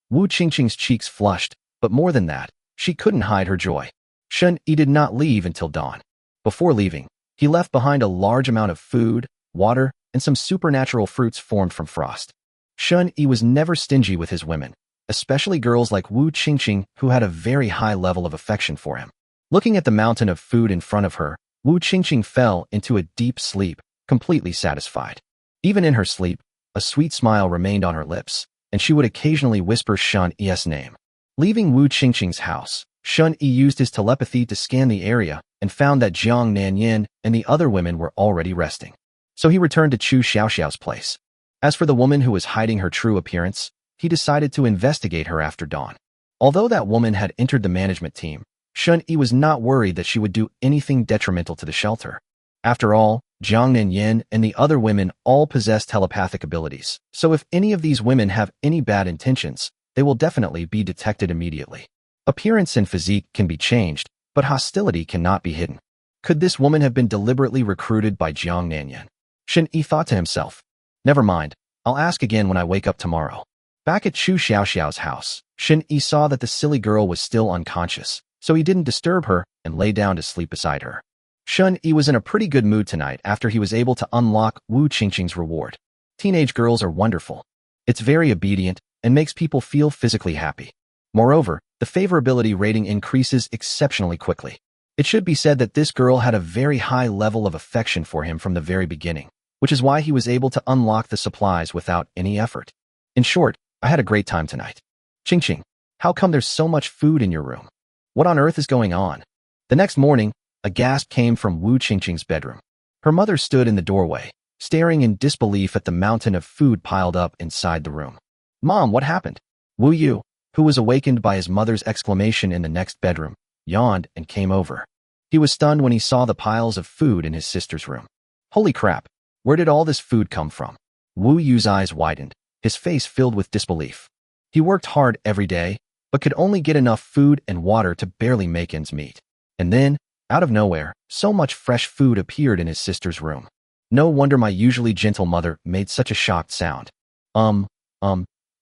Wu Qingqing's cheeks flushed, but more than that, she couldn't hide her joy. Shen Yi did not leave until dawn. Before leaving, he left behind a large amount of food, water, and some supernatural fruits formed from frost. Shen Yi was never stingy with his women, especially girls like Wu Qingqing who had a very high level of affection for him. Looking at the mountain of food in front of her, Wu Qingqing fell into a deep sleep, completely satisfied. Even in her sleep, a sweet smile remained on her lips, and she would occasionally whisper Shen Yi's name. Leaving Wu Qingqing's house, Shen Yi used his telepathy to scan the area and found that Jiang Nanyin and the other women were already resting. So he returned to Chu Xiaoxiao's place. As for the woman who was hiding her true appearance, he decided to investigate her after dawn. Although that woman had entered the management team, Shen Yi was not worried that she would do anything detrimental to the shelter. After all, Jiang Nanyin and the other women all possess telepathic abilities, so if any of these women have any bad intentions, they will definitely be detected immediately. Appearance and physique can be changed, but hostility cannot be hidden. Could this woman have been deliberately recruited by Jiang Nanyin? Shen Yi thought to himself. Never mind, I'll ask again when I wake up tomorrow. Back at Chu Xiaoxiao's house, Shen Yi saw that the silly girl was still unconscious, so he didn't disturb her and lay down to sleep beside her. Shen Yi was in a pretty good mood tonight after he was able to unlock Wu Qingqing's reward. Teenage girls are wonderful. It's very obedient and makes people feel physically happy. Moreover, the favorability rating increases exceptionally quickly. It should be said that this girl had a very high level of affection for him from the very beginning, which is why he was able to unlock the supplies without any effort. In short, I had a great time tonight. Qingqing, how come there's so much food in your room? What on earth is going on? The next morning, a gasp came from Wu Qingqing's bedroom. Her mother stood in the doorway, staring in disbelief at the mountain of food piled up inside the room. Mom, what happened? Wu Yu, who was awakened by his mother's exclamation in the next bedroom, yawned and came over. He was stunned when he saw the piles of food in his sister's room. Holy crap, where did all this food come from? Wu Yu's eyes widened, his face filled with disbelief. He worked hard every day, but could only get enough food and water to barely make ends meet. And then, out of nowhere, so much fresh food appeared in his sister's room. No wonder my usually gentle mother made such a shocked sound.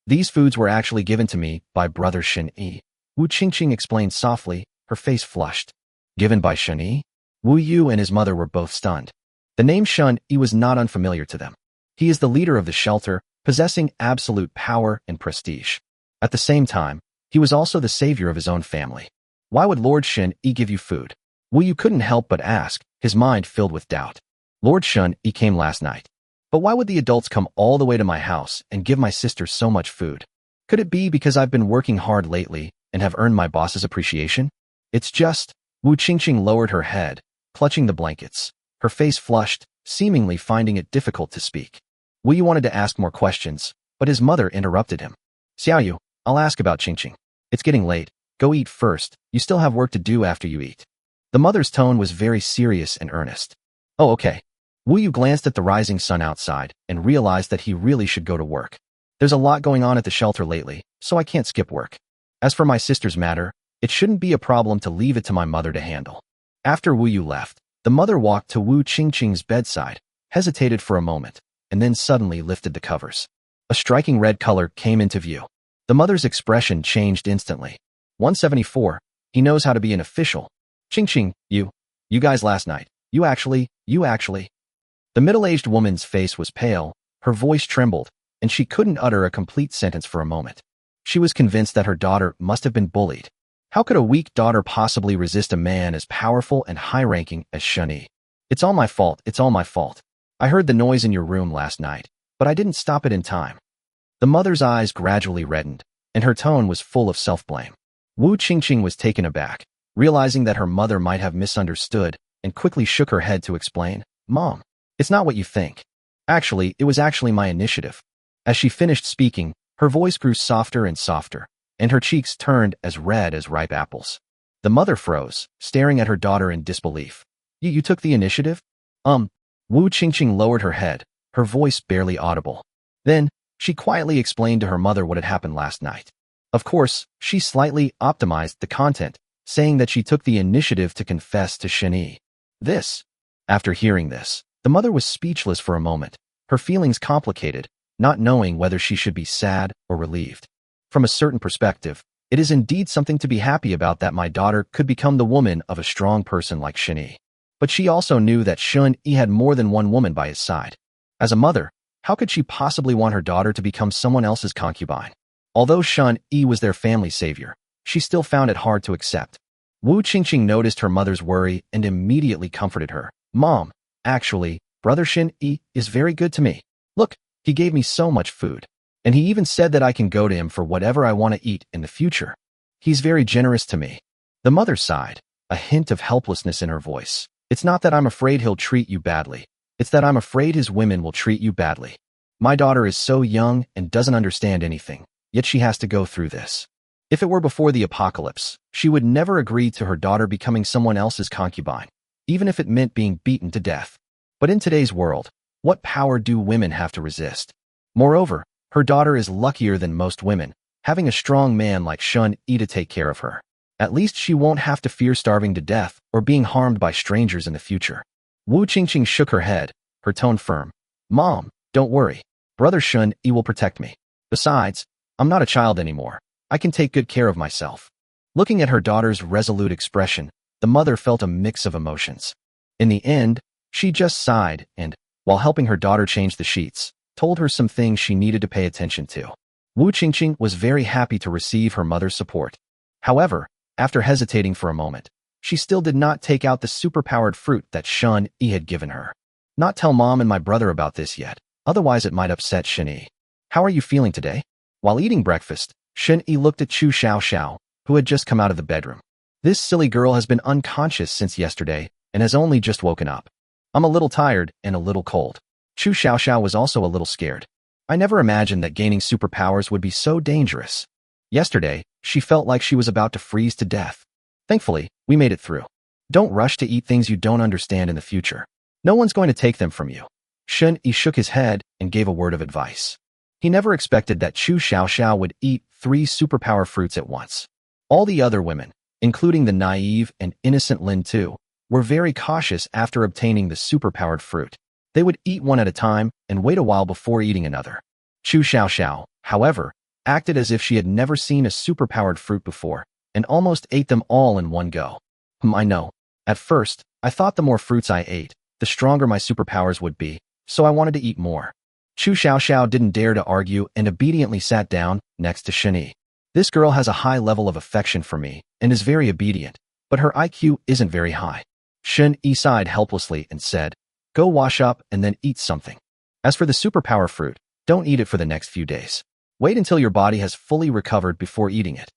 These foods were actually given to me by brother Shen Yi. Wu Qingqing explained softly, her face flushed. Given by Shen Yi? Wu Yu and his mother were both stunned. The name Shen Yi was not unfamiliar to them. He is the leader of the shelter, possessing absolute power and prestige. At the same time, he was also the savior of his own family. Why would Lord Shen Yi give you food? Wu Yu couldn't help but ask, his mind filled with doubt. Lord Shen Yi came last night. But why would the adults come all the way to my house and give my sister so much food? Could it be because I've been working hard lately and have earned my boss's appreciation? It's just, Wu Qingqing lowered her head, clutching the blankets. Her face flushed, seemingly finding it difficult to speak. Wu Yu wanted to ask more questions, but his mother interrupted him. Xiaoyu, I'll ask about Qingqing. It's getting late. Go eat first. You still have work to do after you eat. The mother's tone was very serious and earnest. Oh, okay. Wu Yu glanced at the rising sun outside and realized that he really should go to work. There's a lot going on at the shelter lately, so I can't skip work. As for my sister's matter, it shouldn't be a problem to leave it to my mother to handle. After Wu Yu left, the mother walked to Wu Qingqing's bedside, hesitated for a moment, and then suddenly lifted the covers. A striking red color came into view. The mother's expression changed instantly. 174. He knows how to be an official. Ching ching, you guys last night. You actually. The middle-aged woman's face was pale, her voice trembled, and she couldn't utter a complete sentence for a moment. She was convinced that her daughter must have been bullied. How could a weak daughter possibly resist a man as powerful and high-ranking as Shun-Yi? It's all my fault. I heard the noise in your room last night, but I didn't stop it in time. The mother's eyes gradually reddened, and her tone was full of self-blame. Wu Qingqing was taken aback, realizing that her mother might have misunderstood, and quickly shook her head to explain, Mom, it's not what you think. Actually, it was actually my initiative. As she finished speaking, her voice grew softer and softer, and her cheeks turned as red as ripe apples. The mother froze, staring at her daughter in disbelief. You took the initiative? Wu Qingqing lowered her head, her voice barely audible. Then, she quietly explained to her mother what had happened last night. Of course, she slightly optimized the content, saying that she took the initiative to confess to Shun-Yi. After hearing this, the mother was speechless for a moment, her feelings complicated, not knowing whether she should be sad or relieved. From a certain perspective, it is indeed something to be happy about that my daughter could become the woman of a strong person like Shun-Yi. But she also knew that Shun-Yi had more than one woman by his side. As a mother, how could she possibly want her daughter to become someone else's concubine? Although Shun-Yi was their family savior, she still found it hard to accept. Wu Qingqing noticed her mother's worry and immediately comforted her. Mom, actually, brother Shun-Yi is very good to me. Look, he gave me so much food. And he even said that I can go to him for whatever I want to eat in the future. He's very generous to me. The mother sighed, a hint of helplessness in her voice. It's not that I'm afraid he'll treat you badly. It's that I'm afraid his women will treat you badly. My daughter is so young and doesn't understand anything, yet she has to go through this. If it were before the apocalypse, she would never agree to her daughter becoming someone else's concubine, even if it meant being beaten to death. But in today's world, what power do women have to resist? Moreover, her daughter is luckier than most women, having a strong man like Shun-Yi to take care of her. At least she won't have to fear starving to death or being harmed by strangers in the future. Wu Qingqing shook her head, her tone firm. Mom, don't worry. Brother Shun-Yi will protect me. Besides, I'm not a child anymore. I can take good care of myself. Looking at her daughter's resolute expression, the mother felt a mix of emotions. In the end, she just sighed and, while helping her daughter change the sheets, told her some things she needed to pay attention to. Wu Qingqing was very happy to receive her mother's support. However, after hesitating for a moment, she still did not take out the superpowered fruit that Shun-Yi had given her. Not tell Mom and my brother about this yet, otherwise it might upset Shun-Yi. How are you feeling today? While eating breakfast, Shun-Yi looked at Chu Xiaoxiao, who had just come out of the bedroom. This silly girl has been unconscious since yesterday and has only just woken up. I'm a little tired and a little cold. Chu Xiaoxiao was also a little scared. I never imagined that gaining superpowers would be so dangerous. Yesterday, she felt like she was about to freeze to death. Thankfully, we made it through. Don't rush to eat things you don't understand in the future. No one's going to take them from you. Shun-Yi shook his head and gave a word of advice. He never expected that Chu Xiaoxiao would eat 3 superpower fruits at once. All the other women, including the naive and innocent Lin Tu, were very cautious after obtaining the superpowered fruit. They would eat one at a time and wait a while before eating another. Chu Xiaoxiao, however, acted as if she had never seen a superpowered fruit before and almost ate them all in one go. I know. At first, I thought the more fruits I ate, the stronger my superpowers would be, so I wanted to eat more. Chu Xiaoxiao didn't dare to argue and obediently sat down next to Shun-Yi. This girl has a high level of affection for me and is very obedient, but her IQ isn't very high. Shun-Yi sighed helplessly and said, Go wash up and then eat something. As for the superpower fruit, don't eat it for the next few days. Wait until your body has fully recovered before eating it.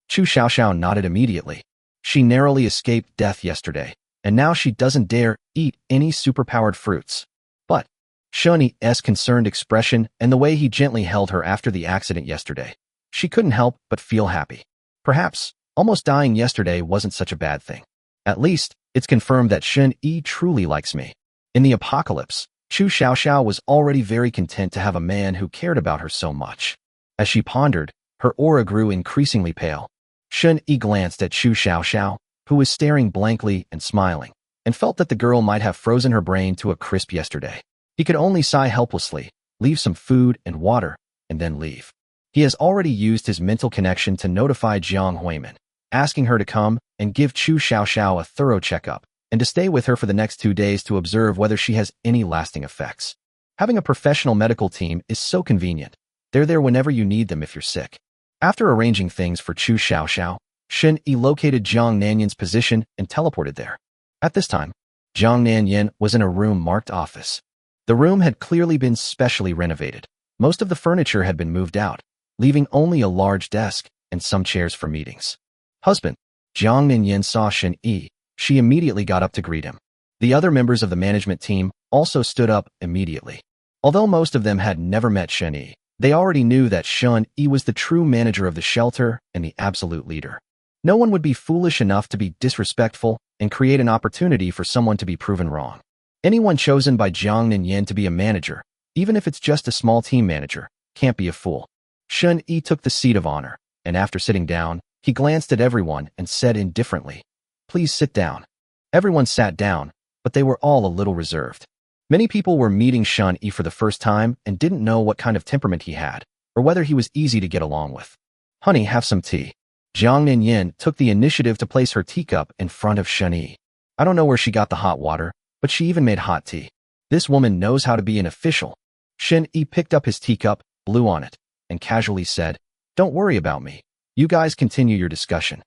Chu Xiaoxiao nodded immediately. She narrowly escaped death yesterday, and now she doesn't dare eat any superpowered fruits. But Shun-Yi's concerned expression and the way he gently held her after the accident yesterday, she couldn't help but feel happy. Perhaps, almost dying yesterday wasn't such a bad thing. At least, it's confirmed that Shun-Yi truly likes me. In the apocalypse, Chu Xiaoxiao was already very content to have a man who cared about her so much. As she pondered, her aura grew increasingly pale. Shun-Yi glanced at Chu Xiaoxiao, who was staring blankly and smiling. and felt that the girl might have frozen her brain to a crisp yesterday. He could only sigh helplessly, leave some food and water, and then leave. He has already used his mental connection to notify Jiang Huimin, asking her to come and give Chu Xiaoxiao a thorough checkup, and to stay with her for the next 2 days to observe whether she has any lasting effects. Having a professional medical team is so convenient. They're there whenever you need them if you're sick. After arranging things for Chu Xiaoxiao, Shen Yi located Jiang Nanyan's position and teleported there. At this time, Jiang Nanyan was in a room marked office. The room had clearly been specially renovated. Most of the furniture had been moved out, leaving only a large desk and some chairs for meetings. Husband, Jiang Nanyan saw Shen Yi. She immediately got up to greet him. The other members of the management team also stood up immediately. Although most of them had never met Shen Yi, they already knew that Shen Yi was the true manager of the shelter and the absolute leader. No one would be foolish enough to be disrespectful and create an opportunity for someone to be proven wrong. Anyone chosen by Jiang Nanyan to be a manager, even if it's just a small team manager, can't be a fool. Shen Yi took the seat of honor, and after sitting down, he glanced at everyone and said indifferently, "Please sit down." Everyone sat down, but they were all a little reserved. Many people were meeting Shen Yi for the first time and didn't know what kind of temperament he had, or whether he was easy to get along with. "Honey, have some tea." Jiang Nanyan took the initiative to place her teacup in front of Shen Yi. I don't know where she got the hot water, but she even made hot tea. This woman knows how to be an official. Shen Yi picked up his teacup, blew on it, and casually said, "Don't worry about me. You guys continue your discussion."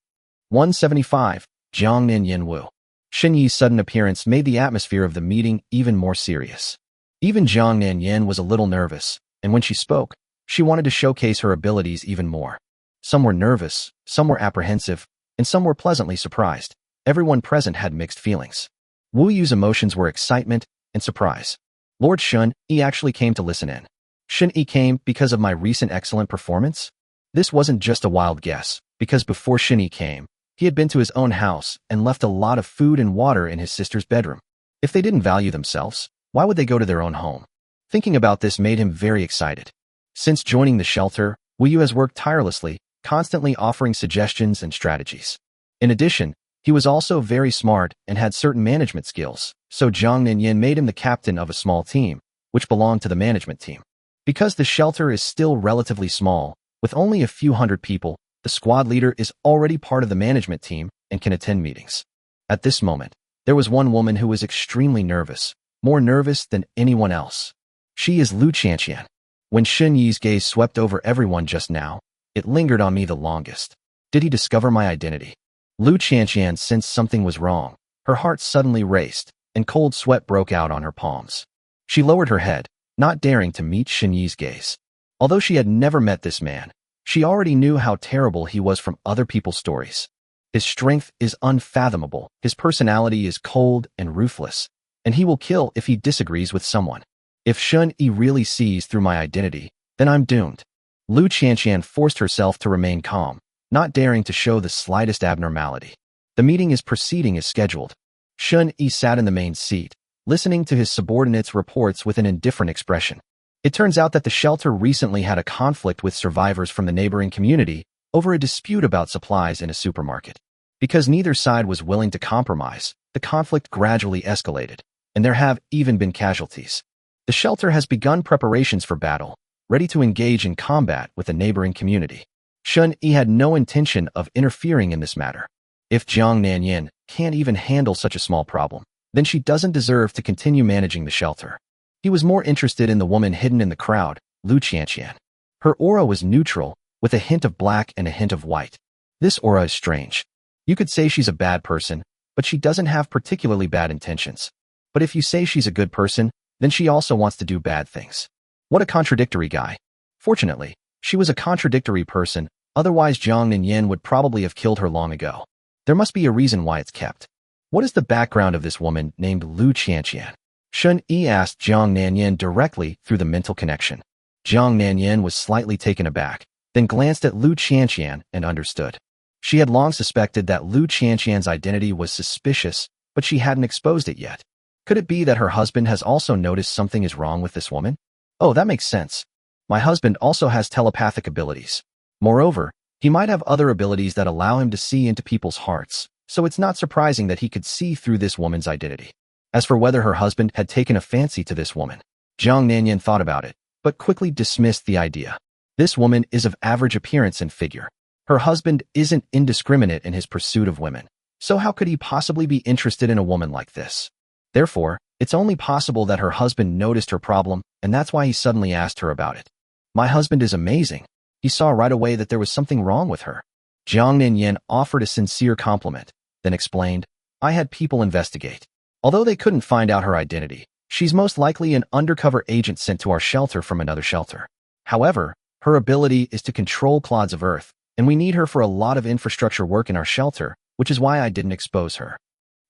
175. Jiang Nanyan Wu. Shen Yi's sudden appearance made the atmosphere of the meeting even more serious. Even Jiang Nanyan was a little nervous, and when she spoke, she wanted to showcase her abilities even more. Some were nervous, some were apprehensive, and some were pleasantly surprised. Everyone present had mixed feelings. Wu Yu's emotions were excitement and surprise. Lord Shen Yi actually came to listen in. Shen Yi came because of my recent excellent performance? This wasn't just a wild guess, because before Shen Yi came, he had been to his own house and left a lot of food and water in his sister's bedroom. If they didn't value themselves, why would they go to their own home? Thinking about this made him very excited. Since joining the shelter, Wu Yu has worked tirelessly, constantly offering suggestions and strategies. In addition, he was also very smart and had certain management skills, so Jiang Nanyan made him the captain of a small team, which belonged to the management team. Because the shelter is still relatively small, with only a few hundred people, the squad leader is already part of the management team and can attend meetings. At this moment, there was one woman who was extremely nervous, more nervous than anyone else. She is Lu Qianqian. When Shen Yi's gaze swept over everyone just now, it lingered on me the longest. Did he discover my identity? Lu Qianqian sensed something was wrong. Her heart suddenly raced, and cold sweat broke out on her palms. She lowered her head, not daring to meet Shen Yi's gaze. Although she had never met this man, she already knew how terrible he was from other people's stories. His strength is unfathomable, his personality is cold and ruthless, and he will kill if he disagrees with someone. If Shen Yi really sees through my identity, then I'm doomed. Lu Qianqian forced herself to remain calm, not daring to show the slightest abnormality. The meeting is proceeding as scheduled. Shen Yi sat in the main seat, listening to his subordinates' reports with an indifferent expression. It turns out that the shelter recently had a conflict with survivors from the neighboring community over a dispute about supplies in a supermarket. Because neither side was willing to compromise, the conflict gradually escalated, and there have even been casualties. The shelter has begun preparations for battle, ready to engage in combat with the neighboring community. Shen Yi had no intention of interfering in this matter. If Jiang Nanyan can't even handle such a small problem, then she doesn't deserve to continue managing the shelter. He was more interested in the woman hidden in the crowd, Lu Qianqian. Her aura was neutral, with a hint of black and a hint of white. This aura is strange. You could say she's a bad person, but she doesn't have particularly bad intentions. But if you say she's a good person, then she also wants to do bad things. What a contradictory guy. Fortunately, she was a contradictory person, otherwise Jiang Nanyan would probably have killed her long ago. There must be a reason why it's kept. What is the background of this woman named Lu Qianqian? Shen Yi asked Jiang Nanyan directly through the mental connection. Jiang Nanyan was slightly taken aback, then glanced at Lu Qianqian and understood. She had long suspected that Lu Qianqian's identity was suspicious, but she hadn't exposed it yet. Could it be that her husband has also noticed something is wrong with this woman? Oh, that makes sense. My husband also has telepathic abilities. Moreover, he might have other abilities that allow him to see into people's hearts, so it's not surprising that he could see through this woman's identity. As for whether her husband had taken a fancy to this woman, Jiang Nanyan thought about it, but quickly dismissed the idea. This woman is of average appearance and figure. Her husband isn't indiscriminate in his pursuit of women, so how could he possibly be interested in a woman like this? Therefore, it's only possible that her husband noticed her problem, and that's why he suddenly asked her about it. My husband is amazing. He saw right away that there was something wrong with her. Jiang Nanyan offered a sincere compliment, then explained, I had people investigate. Although they couldn't find out her identity, she's most likely an undercover agent sent to our shelter from another shelter. However, her ability is to control clods of earth, and we need her for a lot of infrastructure work in our shelter, which is why I didn't expose her.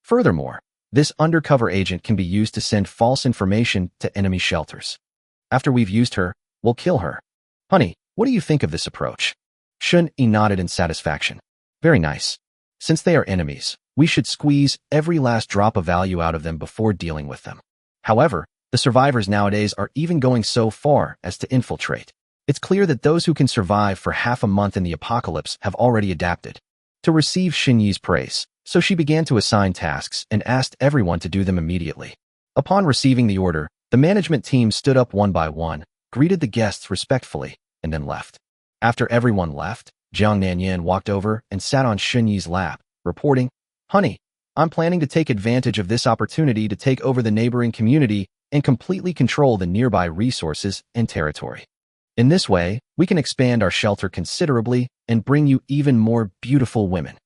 Furthermore, this undercover agent can be used to send false information to enemy shelters. After we've used her, we'll kill her. Honey, what do you think of this approach? Shun-Yi nodded in satisfaction. Very nice. Since they are enemies, we should squeeze every last drop of value out of them before dealing with them. However, the survivors nowadays are even going so far as to infiltrate. It's clear that those who can survive for half a month in the apocalypse have already adapted to receive Xinyi's praise, so she began to assign tasks and asked everyone to do them immediately. Upon receiving the order, the management team stood up one by one, greeted the guests respectfully, and then left. After everyone left, Jiang Nanyan walked over and sat on Xinyi's lap, reporting, Honey, I'm planning to take advantage of this opportunity to take over the neighboring community and completely control the nearby resources and territory. In this way, we can expand our shelter considerably and bring you even more beautiful women.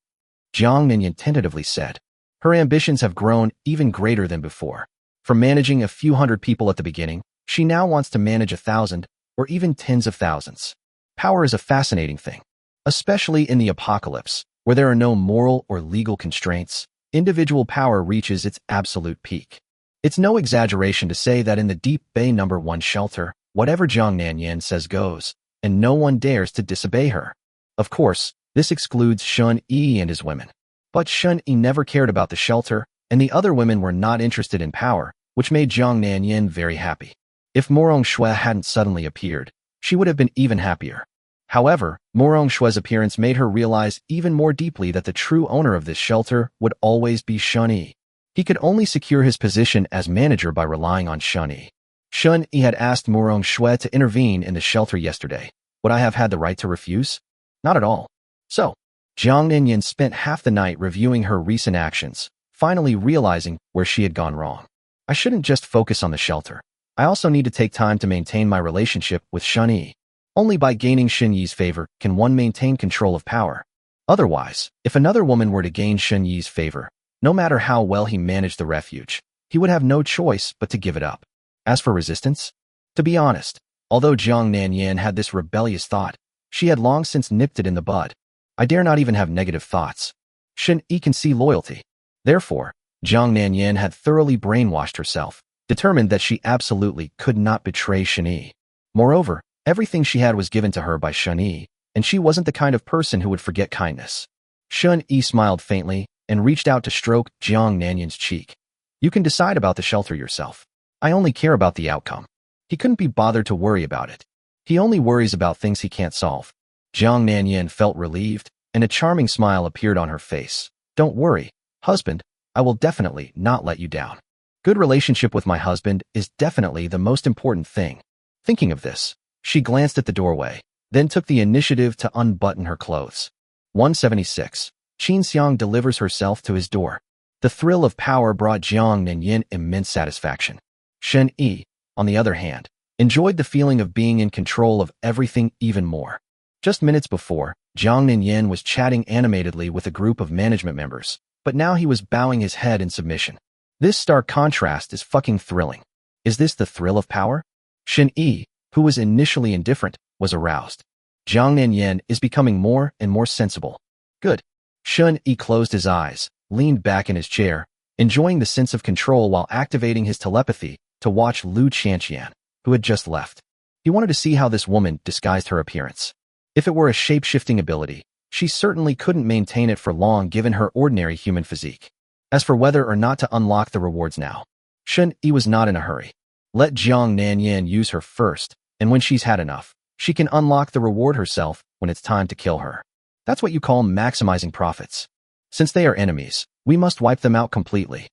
Jiang Nanyan tentatively said. Her ambitions have grown even greater than before. From managing a few hundred people at the beginning, she now wants to manage 1,000 or even tens of thousands. Power is a fascinating thing, especially in the apocalypse, where there are no moral or legal constraints. Individual power reaches its absolute peak. It's no exaggeration to say that in the Deep Bay No. 1 shelter, whatever Jiang Nanyan says goes, and no one dares to disobey her. Of course, this excludes Shun-Yi and his women. But Shun-Yi never cared about the shelter, and the other women were not interested in power, which made Jiang Nanyan very happy. If Morong Shui hadn't suddenly appeared, she would have been even happier. However, Morong Shui's appearance made her realize even more deeply that the true owner of this shelter would always be Shun-Yi. He could only secure his position as manager by relying on Shun-Yi. Shun-Yi had asked Morong Shui to intervene in the shelter yesterday. Would I have had the right to refuse? Not at all. So, Jiang Nanyan spent half the night reviewing her recent actions, finally realizing where she had gone wrong. I shouldn't just focus on the shelter. I also need to take time to maintain my relationship with Shun-Yi. Only by gaining Xinyi's favor can one maintain control of power. Otherwise, if another woman were to gain Xinyi's favor, no matter how well he managed the refuge, he would have no choice but to give it up. As for resistance, to be honest, although Jiang Nanyan had this rebellious thought, she had long since nipped it in the bud. I dare not even have negative thoughts. Xinyi can see loyalty. Therefore, Jiang Nanyan had thoroughly brainwashed herself, determined that she absolutely could not betray Xinyi. Moreover, everything she had was given to her by Xinyi, and she wasn't the kind of person who would forget kindness. Xinyi smiled faintly and reached out to stroke Jiang Nanyan's cheek. You can decide about the shelter yourself. I only care about the outcome. He couldn't be bothered to worry about it. He only worries about things he can't solve. Jiang Nanyan felt relieved, and a charming smile appeared on her face. Don't worry, husband, I will definitely not let you down. Good relationship with my husband is definitely the most important thing. Thinking of this, she glanced at the doorway, then took the initiative to unbutton her clothes. 176. Qin Xiang delivers herself to his door. The thrill of power brought Jiang Nanyan immense satisfaction. Shen-Yi, on the other hand, enjoyed the feeling of being in control of everything even more. Just minutes before, Jiang Nanyan was chatting animatedly with a group of management members, but now he was bowing his head in submission. This stark contrast is fucking thrilling. Is this the thrill of power? Shen-Yi, who was initially indifferent, was aroused. Jiang Nanyan is becoming more and more sensible. Good. Shen-Yi closed his eyes, leaned back in his chair, enjoying the sense of control while activating his telepathy to watch Lu Qianqian, who had just left. He wanted to see how this woman disguised her appearance. If it were a shape-shifting ability, she certainly couldn't maintain it for long given her ordinary human physique. As for whether or not to unlock the rewards now, Shen-Yi was not in a hurry. Let Jiang Nanyan use her first, and when she's had enough, she can unlock the reward herself when it's time to kill her. That's what you call maximizing profits. Since they are enemies, we must wipe them out completely.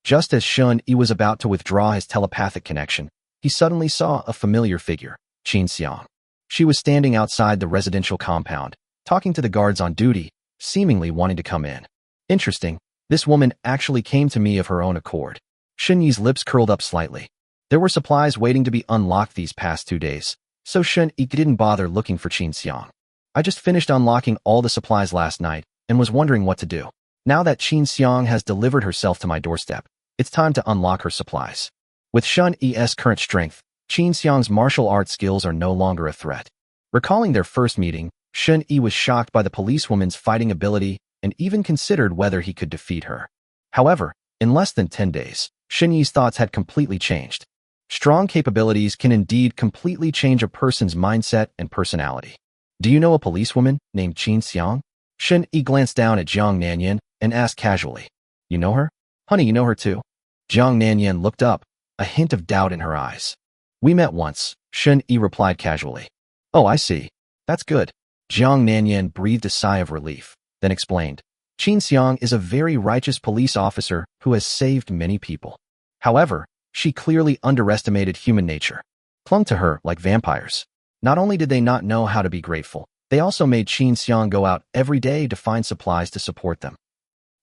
Just as Shun-Yi was about to withdraw his telepathic connection, he suddenly saw a familiar figure, Qin Xiang. She was standing outside the residential compound, talking to the guards on duty, seemingly wanting to come in. Interesting, this woman actually came to me of her own accord. Shun-Yi's lips curled up slightly. There were supplies waiting to be unlocked these past 2 days, so Shun-Yi didn't bother looking for Qin Xiang. I just finished unlocking all the supplies last night and was wondering what to do. Now that Qin Xiang has delivered herself to my doorstep, it's time to unlock her supplies. With Shun-Yi's current strength, Qin Xiang's martial arts skills are no longer a threat. Recalling their first meeting, Shun-Yi was shocked by the policewoman's fighting ability and even considered whether he could defeat her. However, in less than 10 days, Shun-Yi's thoughts had completely changed. Strong capabilities can indeed completely change a person's mindset and personality. Do you know a policewoman named Qin Xiang? Shun-Yi glanced down at Jiang Nanyan and asked casually. You know her? Honey, you know her too? Jiang Nanyan looked up, a hint of doubt in her eyes. We met once, Shun-Yi replied casually. Oh, I see. That's good. Jiang Nanyan breathed a sigh of relief, then explained. Qin Xiang is a very righteous police officer who has saved many people. However, she clearly underestimated human nature, clung to her like vampires. Not only did they not know how to be grateful, they also made Qin Xiang go out every day to find supplies to support them.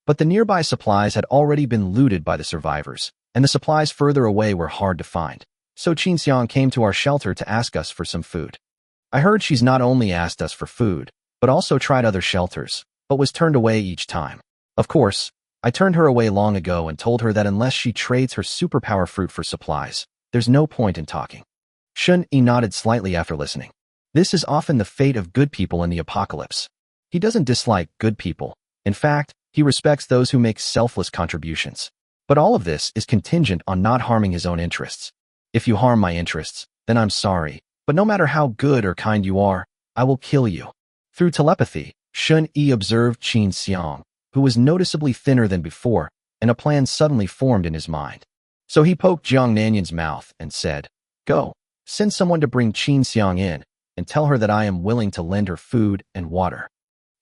But the nearby supplies had already been looted by the survivors, and the supplies further away were hard to find. So Qin Xiang came to our shelter to ask us for some food. I heard she's not only asked us for food, but also tried other shelters, but was turned away each time. Of course, I turned her away long ago and told her that unless she trades her superpower fruit for supplies, there's no point in talking. Shun-Yi nodded slightly after listening. This is often the fate of good people in the apocalypse. He doesn't dislike good people. In fact, he respects those who make selfless contributions. But all of this is contingent on not harming his own interests. If you harm my interests, then I'm sorry, but no matter how good or kind you are, I will kill you. Through telepathy, Shun-Yi observed Qin Xiang, who was noticeably thinner than before, and a plan suddenly formed in his mind. So he poked Jiang Nanyan's mouth and said, Go, send someone to bring Qin Xiang in, and tell her that I am willing to lend her food and water.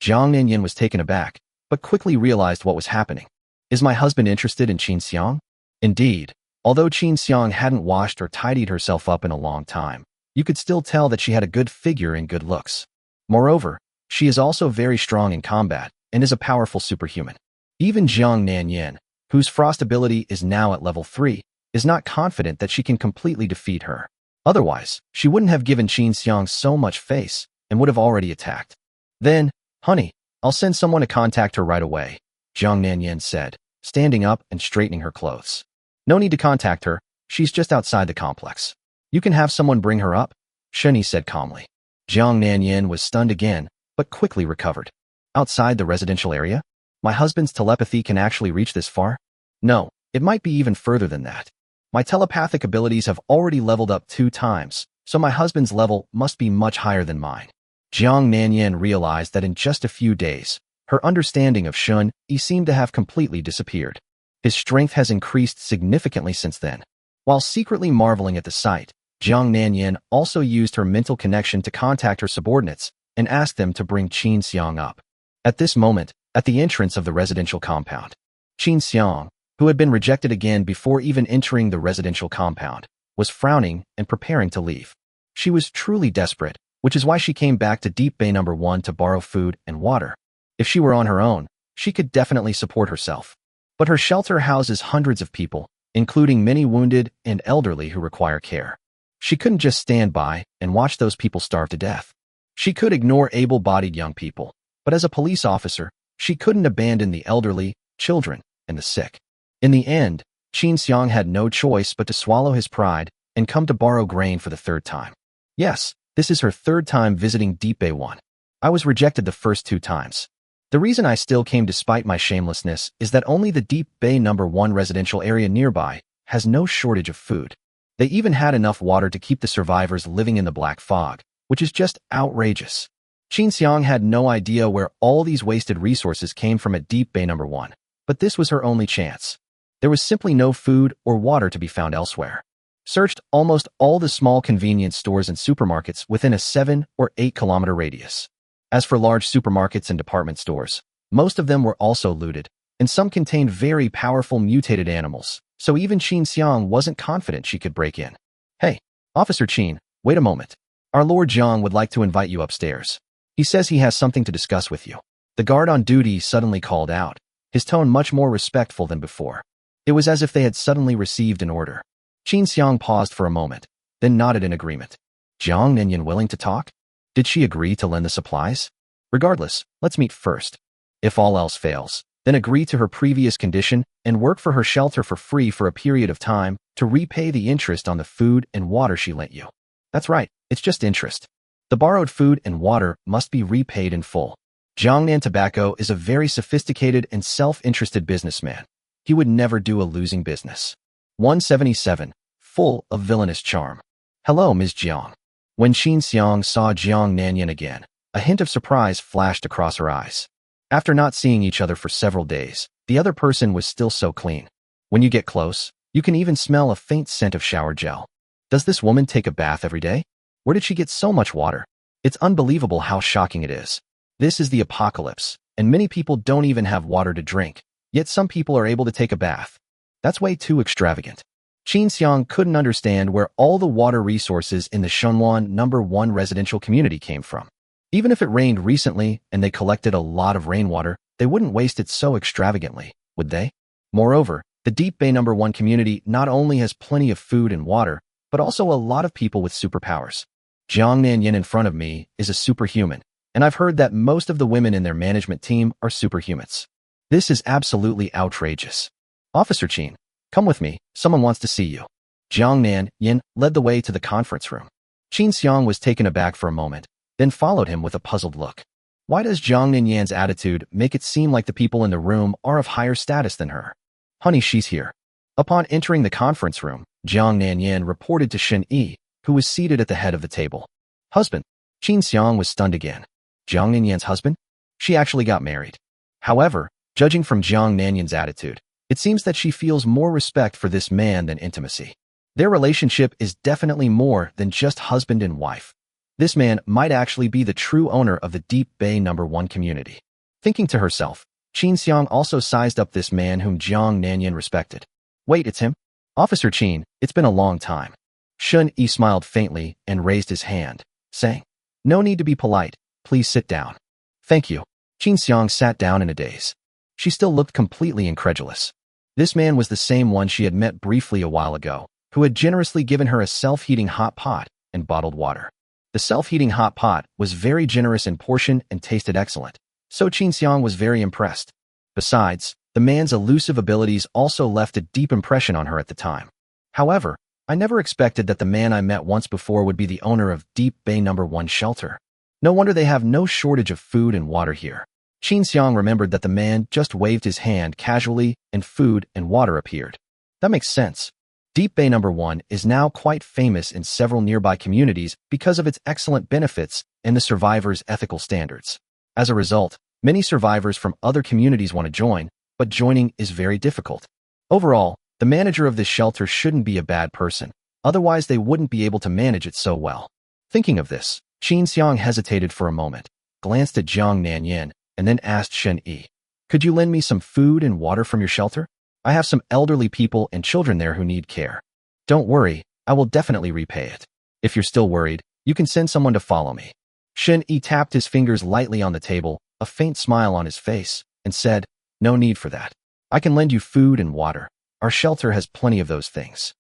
Jiang Nanyan was taken aback, but quickly realized what was happening. Is my husband interested in Qin Xiang? Indeed, although Qin Xiang hadn't washed or tidied herself up in a long time, you could still tell that she had a good figure and good looks. Moreover, she is also very strong in combat and is a powerful superhuman. Even Jiang Nanyan, whose frost ability is now at level 3, is not confident that she can completely defeat her. Otherwise, she wouldn't have given Qin Xiang so much face and would have already attacked. Then, honey, I'll send someone to contact her right away, Jiang Nanyan said, standing up and straightening her clothes. No need to contact her, she's just outside the complex. You can have someone bring her up, Shun-Yi said calmly. Jiang Nanyan was stunned again, but quickly recovered. Outside the residential area? My husband's telepathy can actually reach this far? No, it might be even further than that. My telepathic abilities have already leveled up 2 times, so my husband's level must be much higher than mine. Jiang Nanyan realized that in just a few days, her understanding of Shun-Yi seemed to have completely disappeared. His strength has increased significantly since then. While secretly marveling at the sight, Jiang Nanyan also used her mental connection to contact her subordinates and ask them to bring Qin Xiang up. At this moment, at the entrance of the residential compound, Qin Xiang, who had been rejected again before even entering the residential compound, was frowning and preparing to leave. She was truly desperate, which is why she came back to Deep Bay No. 1 to borrow food and water. If she were on her own, she could definitely support herself. But her shelter houses hundreds of people, including many wounded and elderly who require care. She couldn't just stand by and watch those people starve to death. She could ignore able-bodied young people, but as a police officer, she couldn't abandon the elderly, children, and the sick. In the end, Qin Xiang had no choice but to swallow his pride and come to borrow grain for the 3rd time. Yes, this is her 3rd time visiting Deep Bay 1. I was rejected the first 2 times. The reason I still came despite my shamelessness is that only the Deep Bay No. 1 residential area nearby has no shortage of food. They even had enough water to keep the survivors living in the black fog, which is just outrageous. Qin Xiang had no idea where all these wasted resources came from at Deep Bay No. 1, but this was her only chance. There was simply no food or water to be found elsewhere. Searched almost all the small convenience stores and supermarkets within a 7 or 8 kilometer radius. As for large supermarkets and department stores, Most of them were also looted, and some contained very powerful mutated animals, so even Qin Xiang wasn't confident she could break in. Hey, Officer Qin, wait a moment. Our Lord Jiang would like to invite you upstairs. He says he has something to discuss with you. The guard on duty suddenly called out, his tone much more respectful than before. It was as if they had suddenly received an order. Qin Xiang paused for a moment, then nodded in agreement. Jiang Ninian willing to talk? Did she agree to lend the supplies? Regardless, let's meet first. If all else fails, then agree to her previous condition and work for her shelter for free for a period of time to repay the interest on the food and water she lent you. That's right, it's just interest. The borrowed food and water must be repaid in full. Jiangnan Tobacco is a very sophisticated and self-interested businessman. He would never do a losing business. 177, full of villainous charm. Hello, Ms. Jiang. When Qin Xiang saw Jiang Nanyan again, a hint of surprise flashed across her eyes. After not seeing each other for several days, the other person was still so clean. When you get close, you can even smell a faint scent of shower gel. Does this woman take a bath every day? Where did she get so much water? It's unbelievable how shocking it is. This is the apocalypse, and many people don't even have water to drink, yet some people are able to take a bath. That's way too extravagant. Qin Xiang couldn't understand where all the water resources in the Shunluan No. 1 residential community came from. Even if it rained recently and they collected a lot of rainwater, they wouldn't waste it so extravagantly, would they? Moreover, the Deep Bay No. 1 community not only has plenty of food and water, but also a lot of people with superpowers. Jiang Nanyan in front of me is a superhuman, and I've heard that most of the women in their management team are superhumans. This is absolutely outrageous. Officer Qin, come with me, someone wants to see you. Jiang Nanyan led the way to the conference room. Qin Xiang was taken aback for a moment, then followed him with a puzzled look. Why does Jiang Nanyan's attitude make it seem like the people in the room are of higher status than her? Honey, she's here. Upon entering the conference room, Jiang Nanyan reported to Shen Yi, who was seated at the head of the table. Husband. Qin Xiang was stunned again. Jiang Nanyan's husband? She actually got married. However, judging from Jiang Nanyan's attitude, it seems that she feels more respect for this man than intimacy. Their relationship is definitely more than just husband and wife. This man might actually be the true owner of the Deep Bay No. 1 community. Thinking to herself, Qin Xiang also sized up this man whom Jiang Nanyan respected. Wait, it's him? Officer Qin, it's been a long time. Shen Yi smiled faintly and raised his hand, saying, No need to be polite, please sit down. Thank you. Qin Xiang sat down in a daze. She still looked completely incredulous. This man was the same one she had met briefly a while ago, who had generously given her a self-heating hot pot and bottled water. The self-heating hot pot was very generous in portion and tasted excellent, so Qin Xiang was very impressed. Besides, the man's elusive abilities also left a deep impression on her at the time. However, I never expected that the man I met once before would be the owner of Deep Bay No. 1 shelter. No wonder they have no shortage of food and water here. Qin Xiang remembered that the man just waved his hand casually and food and water appeared. That makes sense. Deep Bay No. 1 is now quite famous in several nearby communities because of its excellent benefits and the survivors' ethical standards. As a result, many survivors from other communities want to join, but joining is very difficult. Overall, the manager of this shelter shouldn't be a bad person, otherwise they wouldn't be able to manage it so well. Thinking of this, Qin Xiang hesitated for a moment, glanced at Jiang Nanyan, and then asked Shen Yi, Could you lend me some food and water from your shelter? I have some elderly people and children there who need care. Don't worry, I will definitely repay it. If you're still worried, you can send someone to follow me. Shen Yi tapped his fingers lightly on the table, a faint smile on his face, and said, No need for that. I can lend you food and water. Our shelter has plenty of those things.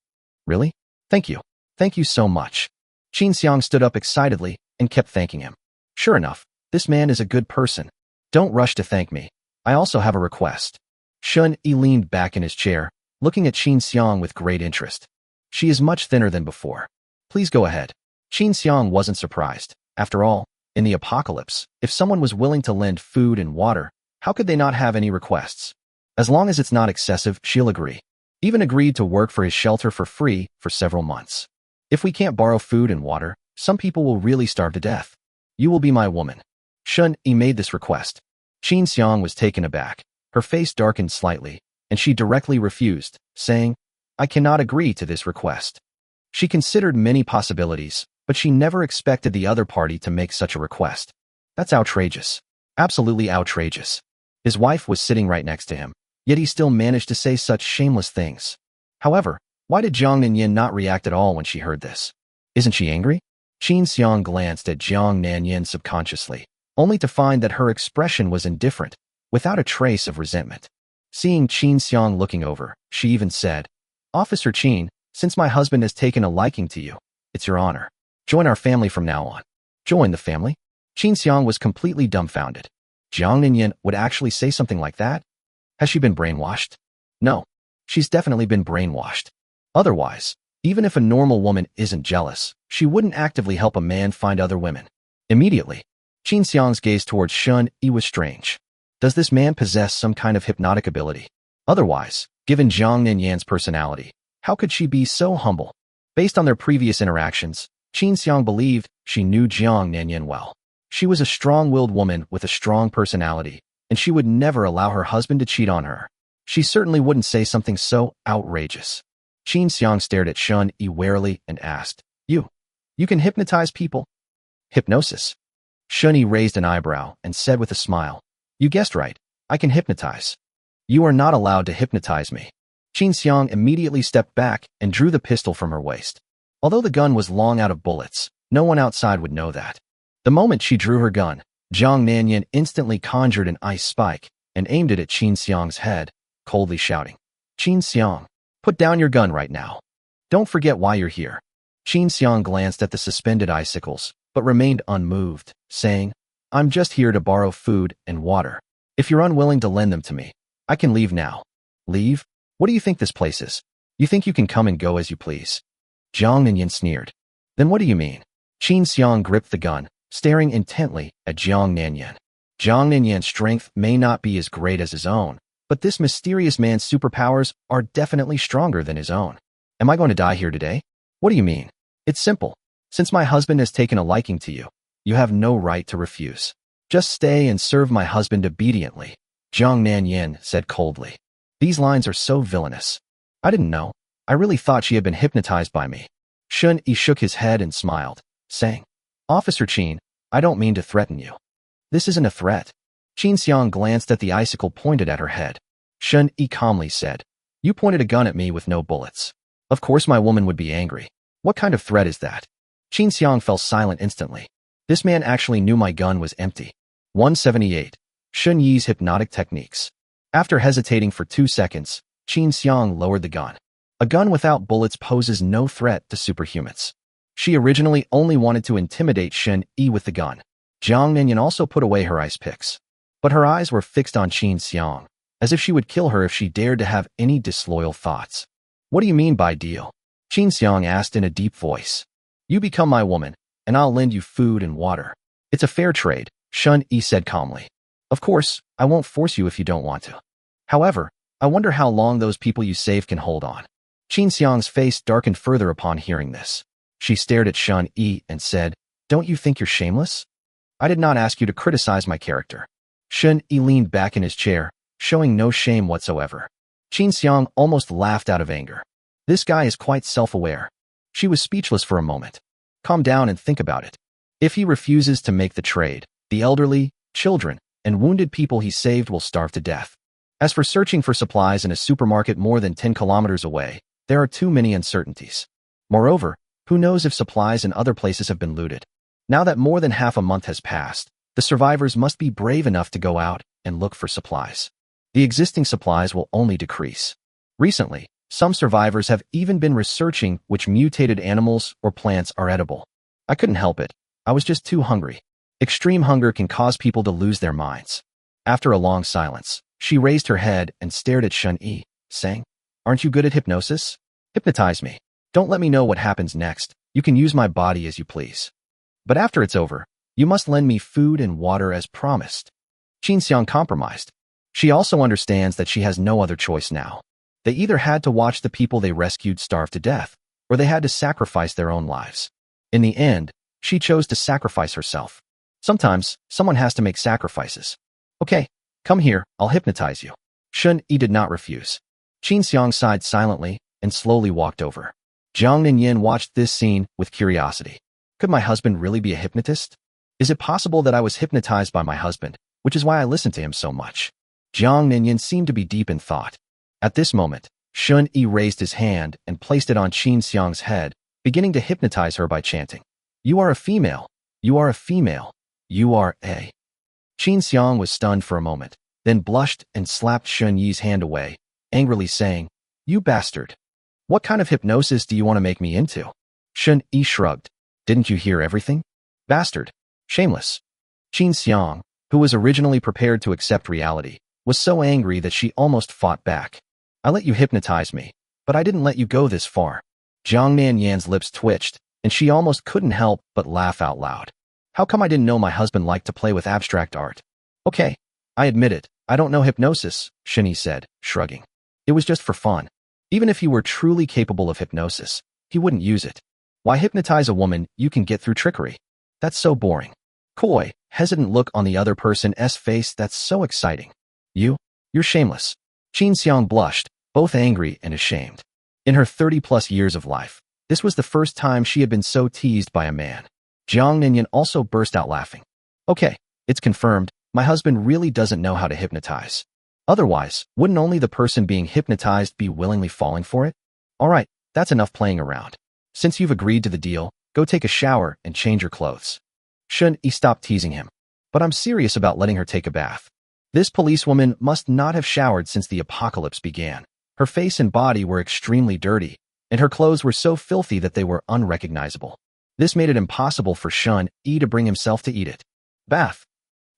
Really? Thank you. Thank you so much. Qin Xiang stood up excitedly and kept thanking him. Sure enough, this man is a good person. Don't rush to thank me. I also have a request. Shen Yi leaned back in his chair, looking at Qin Xiang with great interest. She is much thinner than before. Please go ahead. Qin Xiang wasn't surprised. After all, in the apocalypse, if someone was willing to lend food and water, how could they not have any requests? As long as it's not excessive, she'll agree. Even agreed to work for his shelter for free for several months. If we can't borrow food and water, some people will really starve to death. You will be my woman. Shen Yi made this request. Qin Xiang was taken aback. Her face darkened slightly, and she directly refused, saying, I cannot agree to this request. She considered many possibilities, but she never expected the other party to make such a request. That's outrageous. Absolutely outrageous. His wife was sitting right next to him, yet he still managed to say such shameless things. However, why did Jiang Nanyin not react at all when she heard this? Isn't she angry? Qin Xiang glanced at Jiang Nanyin subconsciously, only to find that her expression was indifferent, without a trace of resentment. Seeing Qin Xiang looking over, she even said, "Officer Qin, since my husband has taken a liking to you, it's your honor. Join our family from now on." Join the family? Qin Xiang was completely dumbfounded. Jiang Nanyin would actually say something like that? Has she been brainwashed? No, she's definitely been brainwashed. Otherwise, even if a normal woman isn't jealous, she wouldn't actively help a man find other women. Immediately, Qin Xiang's gaze towards Shun Yi was strange. Does this man possess some kind of hypnotic ability? Otherwise, given Jiang Nanyan's personality, how could she be so humble? Based on their previous interactions, Qin Xiang believed she knew Jiang Nanyan well. She was a strong-willed woman with a strong personality, and she would never allow her husband to cheat on her. She certainly wouldn't say something so outrageous. Qin Xiang stared at Shun Yi warily and asked, You can hypnotize people? Hypnosis? Shun Yi raised an eyebrow and said with a smile, You guessed right, I can hypnotize. You are not allowed to hypnotize me. Qin Xiang immediately stepped back and drew the pistol from her waist. Although the gun was long out of bullets, no one outside would know that. The moment she drew her gun, Jiang Nanyan instantly conjured an ice spike and aimed it at Qin Xiang's head, coldly shouting, Qin Xiang, put down your gun right now. Don't forget why you're here. Qin Xiang glanced at the suspended icicles, but remained unmoved, saying, I'm just here to borrow food and water. If you're unwilling to lend them to me, I can leave now. Leave? What do you think this place is? You think you can come and go as you please? Jiang Nanyan sneered. Then what do you mean? Qin Xiang gripped the gun, staring intently at Jiang Nanyan. Jiang Nanyan's strength may not be as great as his own, but this mysterious man's superpowers are definitely stronger than his own. Am I going to die here today? What do you mean? It's simple. Since my husband has taken a liking to you, you have no right to refuse. Just stay and serve my husband obediently, Jiang Nanyan said coldly. These lines are so villainous. I didn't know. I really thought she had been hypnotized by me. Shun Yi shook his head and smiled, saying, Officer Qin, I don't mean to threaten you. This isn't a threat. Qin Xiang glanced at the icicle pointed at her head. Shun Yi calmly said, You pointed a gun at me with no bullets. Of course my woman would be angry. What kind of threat is that? Qin Xiang fell silent instantly. This man actually knew my gun was empty. 178. Shun Yi's hypnotic techniques. After hesitating for 2 seconds, Qin Xiang lowered the gun. A gun without bullets poses no threat to superhumans. She originally only wanted to intimidate Shun Yi with the gun. Jiang Nanyan also put away her ice picks. But her eyes were fixed on Qin Xiang, as if she would kill her if she dared to have any disloyal thoughts. What do you mean by deal? Qin Xiang asked in a deep voice. You become my woman, and I'll lend you food and water. It's a fair trade, Shun Yi said calmly. Of course, I won't force you if you don't want to. However, I wonder how long those people you saved can hold on. Qin Xiang's face darkened further upon hearing this. She stared at Shun Yi and said, Don't you think you're shameless? I did not ask you to criticize my character. Shun Yi leaned back in his chair, showing no shame whatsoever. Qin Xiang almost laughed out of anger. This guy is quite self-aware. She was speechless for a moment. Calm down and think about it. If he refuses to make the trade, the elderly, children, and wounded people he saved will starve to death. As for searching for supplies in a supermarket more than 10 kilometers away, there are too many uncertainties. Moreover, who knows if supplies in other places have been looted? Now that more than half a month has passed, the survivors must be brave enough to go out and look for supplies. The existing supplies will only decrease. Recently, some survivors have even been researching which mutated animals or plants are edible. I couldn't help it. I was just too hungry. Extreme hunger can cause people to lose their minds. After a long silence, she raised her head and stared at Shun Yi, saying, Aren't you good at hypnosis? Hypnotize me. Don't let me know what happens next. You can use my body as you please. But after it's over, you must lend me food and water as promised. Qin Xiang compromised. She also understands that she has no other choice now. They either had to watch the people they rescued starve to death, or they had to sacrifice their own lives. In the end, she chose to sacrifice herself. Sometimes, someone has to make sacrifices. Okay, come here, I'll hypnotize you. Shun Yi did not refuse. Qin Xiang sighed silently and slowly walked over. Jiang Nanyin watched this scene with curiosity. Could my husband really be a hypnotist? Is it possible that I was hypnotized by my husband, which is why I listened to him so much? Jiang Ninyan seemed to be deep in thought. At this moment, Shun Yi raised his hand and placed it on Qin Xiang's head, beginning to hypnotize her by chanting, "You are a female. You are a female. You are a..." Qin Xiang was stunned for a moment, then blushed and slapped Shun Yi's hand away, angrily saying, "You bastard. What kind of hypnosis do you want to make me into?" Shun Yi shrugged. "Didn't you hear everything? Bastard. Shameless." Qin Xiang, who was originally prepared to accept reality, was so angry that she almost fought back. "I let you hypnotize me, but I didn't let you go this far." Jiang Nanyan's lips twitched, and she almost couldn't help but laugh out loud. "How come I didn't know my husband liked to play with abstract art?" "Okay, I admit it, I don't know hypnosis," Shun Yi said, shrugging. "It was just for fun. Even if he were truly capable of hypnosis, he wouldn't use it. Why hypnotize a woman you can get through trickery? That's so boring." Coy, hesitant look on the other person's face. "That's so exciting. You're shameless." Qin Xiang blushed, both angry and ashamed. In her 30-plus years of life, this was the first time she had been so teased by a man. Jiang Ninyan also burst out laughing. "Okay, it's confirmed, my husband really doesn't know how to hypnotize. Otherwise, wouldn't only the person being hypnotized be willingly falling for it? All right, that's enough playing around. Since you've agreed to the deal, go take a shower and change your clothes." Shun Yi stopped teasing him. "But I'm serious about letting her take a bath." This policewoman must not have showered since the apocalypse began. Her face and body were extremely dirty, and her clothes were so filthy that they were unrecognizable. This made it impossible for Shun Yi to bring himself to eat it. Bath.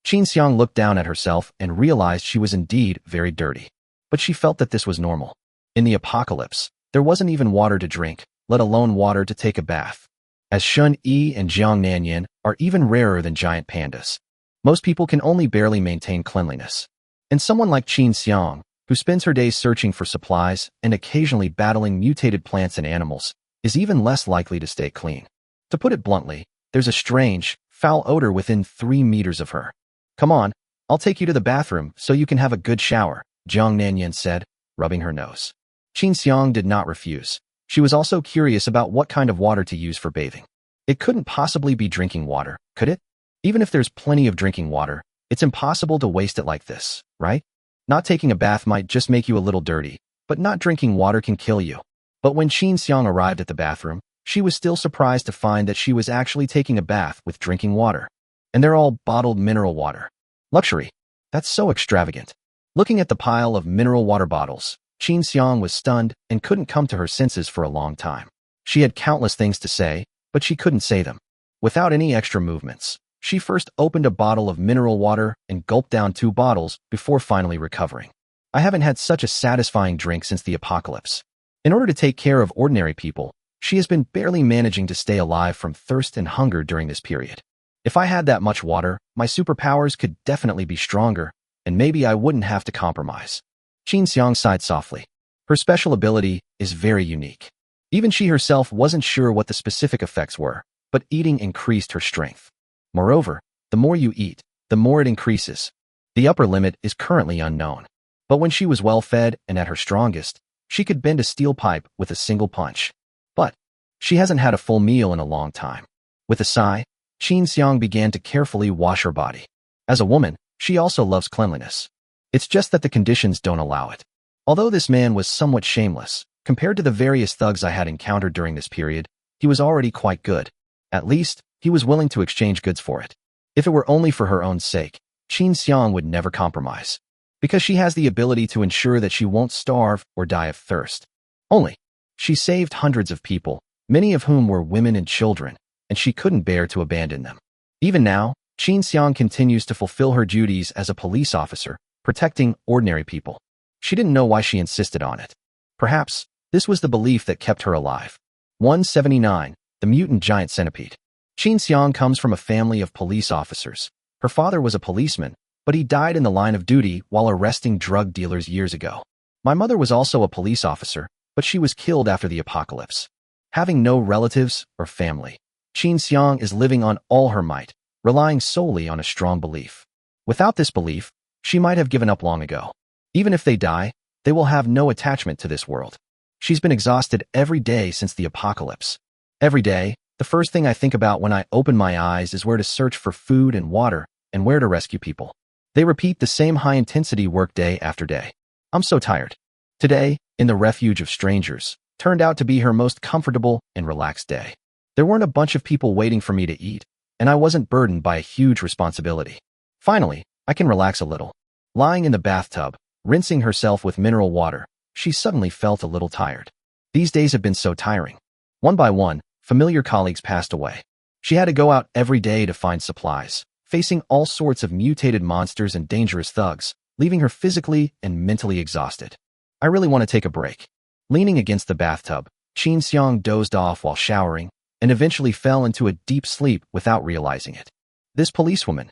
Qin Xiang looked down at herself and realized she was indeed very dirty. But she felt that this was normal. In the apocalypse, there wasn't even water to drink, let alone water to take a bath. As Shun Yi and Jiang Nanyan are even rarer than giant pandas. Most people can only barely maintain cleanliness. And someone like Qin Xiang, who spends her days searching for supplies and occasionally battling mutated plants and animals, is even less likely to stay clean. To put it bluntly, there's a strange, foul odor within 3 meters of her. "Come on, I'll take you to the bathroom so you can have a good shower," Jiang Nanyan said, rubbing her nose. Qin Xiang did not refuse. She was also curious about what kind of water to use for bathing. It couldn't possibly be drinking water, could it? Even if there's plenty of drinking water, it's impossible to waste it like this, right? Not taking a bath might just make you a little dirty, but not drinking water can kill you. But when Qin Xiang arrived at the bathroom, she was still surprised to find that she was actually taking a bath with drinking water. And they're all bottled mineral water. Luxury. That's so extravagant. Looking at the pile of mineral water bottles, Qin Xiang was stunned and couldn't come to her senses for a long time. She had countless things to say, but she couldn't say them. Without any extra movements, she first opened a bottle of mineral water and gulped down 2 bottles before finally recovering. "I haven't had such a satisfying drink since the apocalypse." In order to take care of ordinary people, she has been barely managing to stay alive from thirst and hunger during this period. "If I had that much water, my superpowers could definitely be stronger, and maybe I wouldn't have to compromise." Qin Xiang sighed softly. Her special ability is very unique. Even she herself wasn't sure what the specific effects were, but eating increased her strength. Moreover, the more you eat, the more it increases. The upper limit is currently unknown. But when she was well-fed and at her strongest, she could bend a steel pipe with a single punch. But she hasn't had a full meal in a long time. With a sigh, Qin Xiang began to carefully wash her body. As a woman, she also loves cleanliness. It's just that the conditions don't allow it. Although this man was somewhat shameless, compared to the various thugs I had encountered during this period, he was already quite good. At least, he was willing to exchange goods for it. If it were only for her own sake, Qin Xiang would never compromise. Because she has the ability to ensure that she won't starve or die of thirst. Only, she saved hundreds of people, many of whom were women and children, and she couldn't bear to abandon them. Even now, Qin Xiang continues to fulfill her duties as a police officer, protecting ordinary people. She didn't know why she insisted on it. Perhaps, this was the belief that kept her alive. 179. The Mutant Giant Centipede. Qin Xiang comes from a family of police officers. Her father was a policeman, but he died in the line of duty while arresting drug dealers years ago. My mother was also a police officer, but she was killed after the apocalypse. Having no relatives or family, Qin Xiang is living on all her might, relying solely on a strong belief. Without this belief, she might have given up long ago. Even if they die, they will have no attachment to this world. She's been exhausted every day since the apocalypse. Every day, the first thing I think about when I open my eyes is where to search for food and water and where to rescue people. They repeat the same high-intensity work day after day. I'm so tired. Today, in the refuge of strangers, turned out to be her most comfortable and relaxed day. There weren't a bunch of people waiting for me to eat, and I wasn't burdened by a huge responsibility. Finally, I can relax a little. Lying in the bathtub, rinsing herself with mineral water, she suddenly felt a little tired. These days have been so tiring. One by one, familiar colleagues passed away. She had to go out every day to find supplies, facing all sorts of mutated monsters and dangerous thugs, leaving her physically and mentally exhausted. I really want to take a break. Leaning against the bathtub, Qin Xiang dozed off while showering and eventually fell into a deep sleep without realizing it. This policewoman.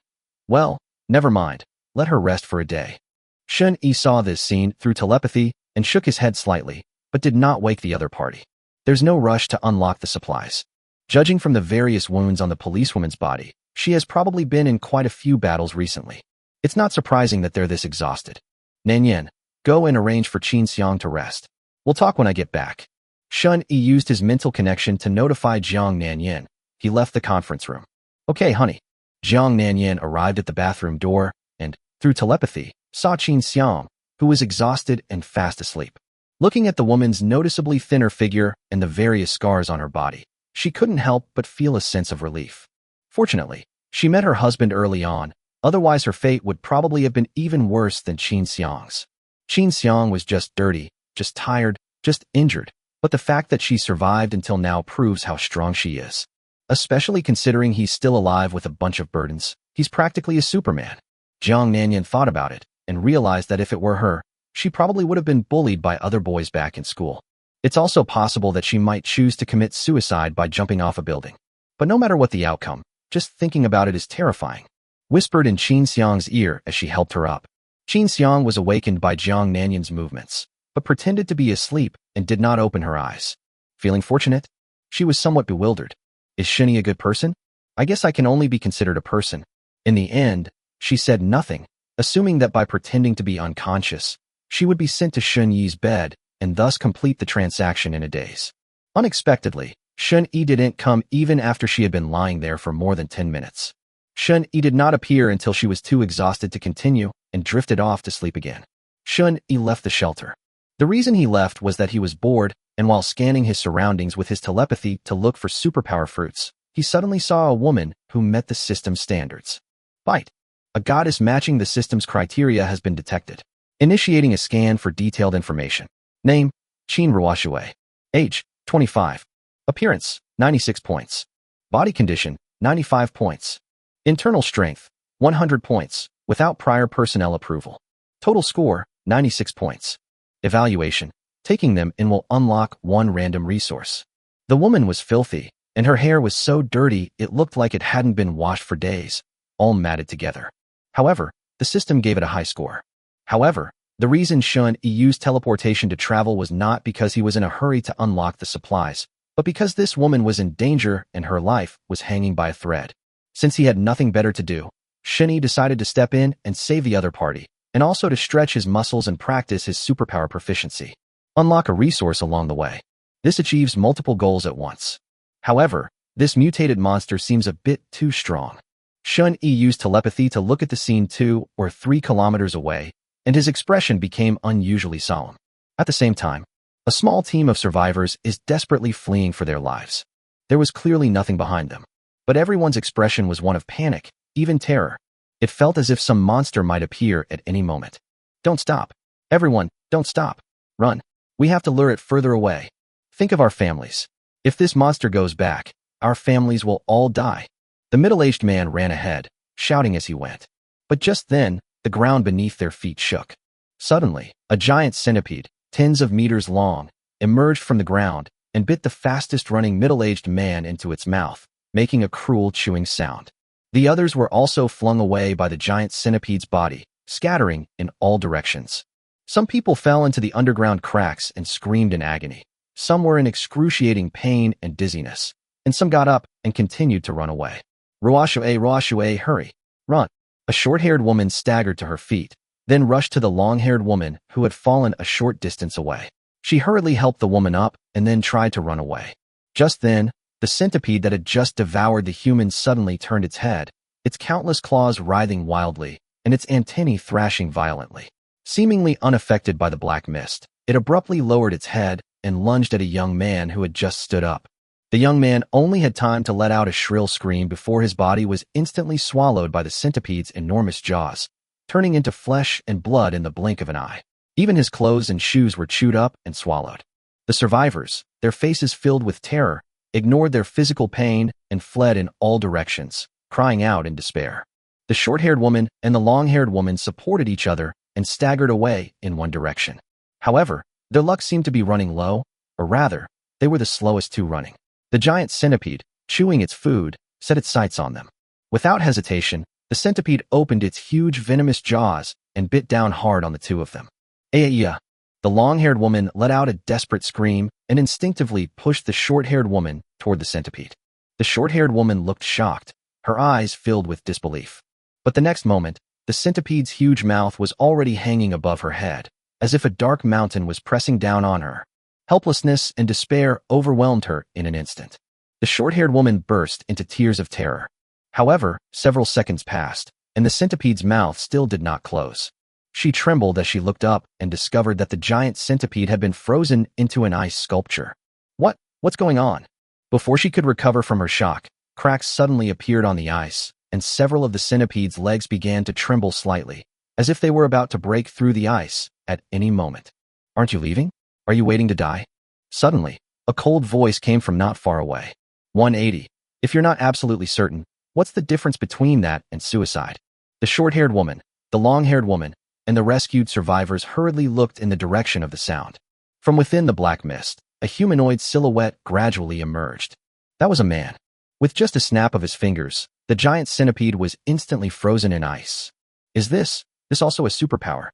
Well, never mind. Let her rest for a day. Shun Yi saw this scene through telepathy and shook his head slightly, but did not wake the other party. There's no rush to unlock the supplies. Judging from the various wounds on the policewoman's body, she has probably been in quite a few battles recently. It's not surprising that they're this exhausted. Nanyan, go and arrange for Qin Xiang to rest. We'll talk when I get back. Shun Yi used his mental connection to notify Jiang Nanyan. He left the conference room. Okay, honey. Jiang Nanyan arrived at the bathroom door and, through telepathy, saw Qin Xiang, who was exhausted and fast asleep. Looking at the woman's noticeably thinner figure and the various scars on her body, she couldn't help but feel a sense of relief. Fortunately, she met her husband early on, otherwise her fate would probably have been even worse than Qin Xiang's. Qin Xiang was just dirty, just tired, just injured, but the fact that she survived until now proves how strong she is. Especially considering he's still alive with a bunch of burdens, he's practically a Superman. Jiang Nanyan thought about it and realized that if it were her, she probably would have been bullied by other boys back in school. It's also possible that she might choose to commit suicide by jumping off a building. But no matter what the outcome, just thinking about it is terrifying. Whispered in Qin Xiang's ear as she helped her up. Qin Xiang was awakened by Jiang Nanyan's movements, but pretended to be asleep and did not open her eyes. Feeling fortunate? She was somewhat bewildered. Is Shunyi a good person? I guess I can only be considered a person. In the end, she said nothing, assuming that by pretending to be unconscious, she would be sent to Shun Yi's bed and thus complete the transaction in a daze. Unexpectedly, Shun Yi didn't come even after she had been lying there for more than 10 minutes. Shun Yi did not appear until she was too exhausted to continue and drifted off to sleep again. Shun Yi left the shelter. The reason he left was that he was bored, and while scanning his surroundings with his telepathy to look for superpower fruits, he suddenly saw a woman who met the system's standards. Bite. A goddess matching the system's criteria has been detected. Initiating a scan for detailed information. Name, Qin Ruoxue. Age, 25. Appearance, 96 points. Body condition, 95 points. Internal strength, 100 points, without prior personnel approval. Total score, 96 points. Evaluation. Taking them in will unlock one random resource. The woman was filthy, and her hair was so dirty it looked like it hadn't been washed for days, all matted together. However, the system gave it a high score. However, the reason Shun Yi used teleportation to travel was not because he was in a hurry to unlock the supplies, but because this woman was in danger and her life was hanging by a thread. Since he had nothing better to do, Shun Yi decided to step in and save the other party, and also to stretch his muscles and practice his superpower proficiency. Unlock a resource along the way. This achieves multiple goals at once. However, this mutated monster seems a bit too strong. Shun Yi used telepathy to look at the scene 2 or 3 kilometers away, and his expression became unusually solemn. At the same time, a small team of survivors is desperately fleeing for their lives. There was clearly nothing behind them, but everyone's expression was one of panic, even terror. It felt as if some monster might appear at any moment. Don't stop. Everyone, don't stop. Run. We have to lure it further away. Think of our families. If this monster goes back, our families will all die. The middle-aged man ran ahead, shouting as he went. But just then, the ground beneath their feet shook. Suddenly, a giant centipede, tens of meters long, emerged from the ground and bit the fastest-running middle-aged man into its mouth, making a cruel chewing sound. The others were also flung away by the giant centipede's body, scattering in all directions. Some people fell into the underground cracks and screamed in agony. Some were in excruciating pain and dizziness, and some got up and continued to run away. Ruoxue, hurry, run. A short-haired woman staggered to her feet, then rushed to the long-haired woman who had fallen a short distance away. She hurriedly helped the woman up and then tried to run away. Just then, the centipede that had just devoured the humans suddenly turned its head, its countless claws writhing wildly, and its antennae thrashing violently. Seemingly unaffected by the black mist, it abruptly lowered its head and lunged at a young man who had just stood up. The young man only had time to let out a shrill scream before his body was instantly swallowed by the centipede's enormous jaws, turning into flesh and blood in the blink of an eye. Even his clothes and shoes were chewed up and swallowed. The survivors, their faces filled with terror, ignored their physical pain and fled in all directions, crying out in despair. The short-haired woman and the long-haired woman supported each other and staggered away in one direction. However, their luck seemed to be running low, or rather, they were the slowest two running. The giant centipede, chewing its food, set its sights on them. Without hesitation, the centipede opened its huge venomous jaws and bit down hard on the two of them. Aya! The long-haired woman let out a desperate scream and instinctively pushed the short-haired woman toward the centipede. The short-haired woman looked shocked, her eyes filled with disbelief. But the next moment, the centipede's huge mouth was already hanging above her head, as if a dark mountain was pressing down on her. Helplessness and despair overwhelmed her in an instant. The short-haired woman burst into tears of terror. However, several seconds passed, and the centipede's mouth still did not close. She trembled as she looked up and discovered that the giant centipede had been frozen into an ice sculpture. What's going on? Before she could recover from her shock, cracks suddenly appeared on the ice, and several of the centipede's legs began to tremble slightly, as if they were about to break through the ice at any moment. Aren't you leaving? Are you waiting to die? Suddenly, a cold voice came from not far away. 180. If you're not absolutely certain, what's the difference between that and suicide? The short-haired woman, the long-haired woman, and the rescued survivors hurriedly looked in the direction of the sound. From within the black mist, a humanoid silhouette gradually emerged. That was a man. With just a snap of his fingers, the giant centipede was instantly frozen in ice. Is this also a superpower?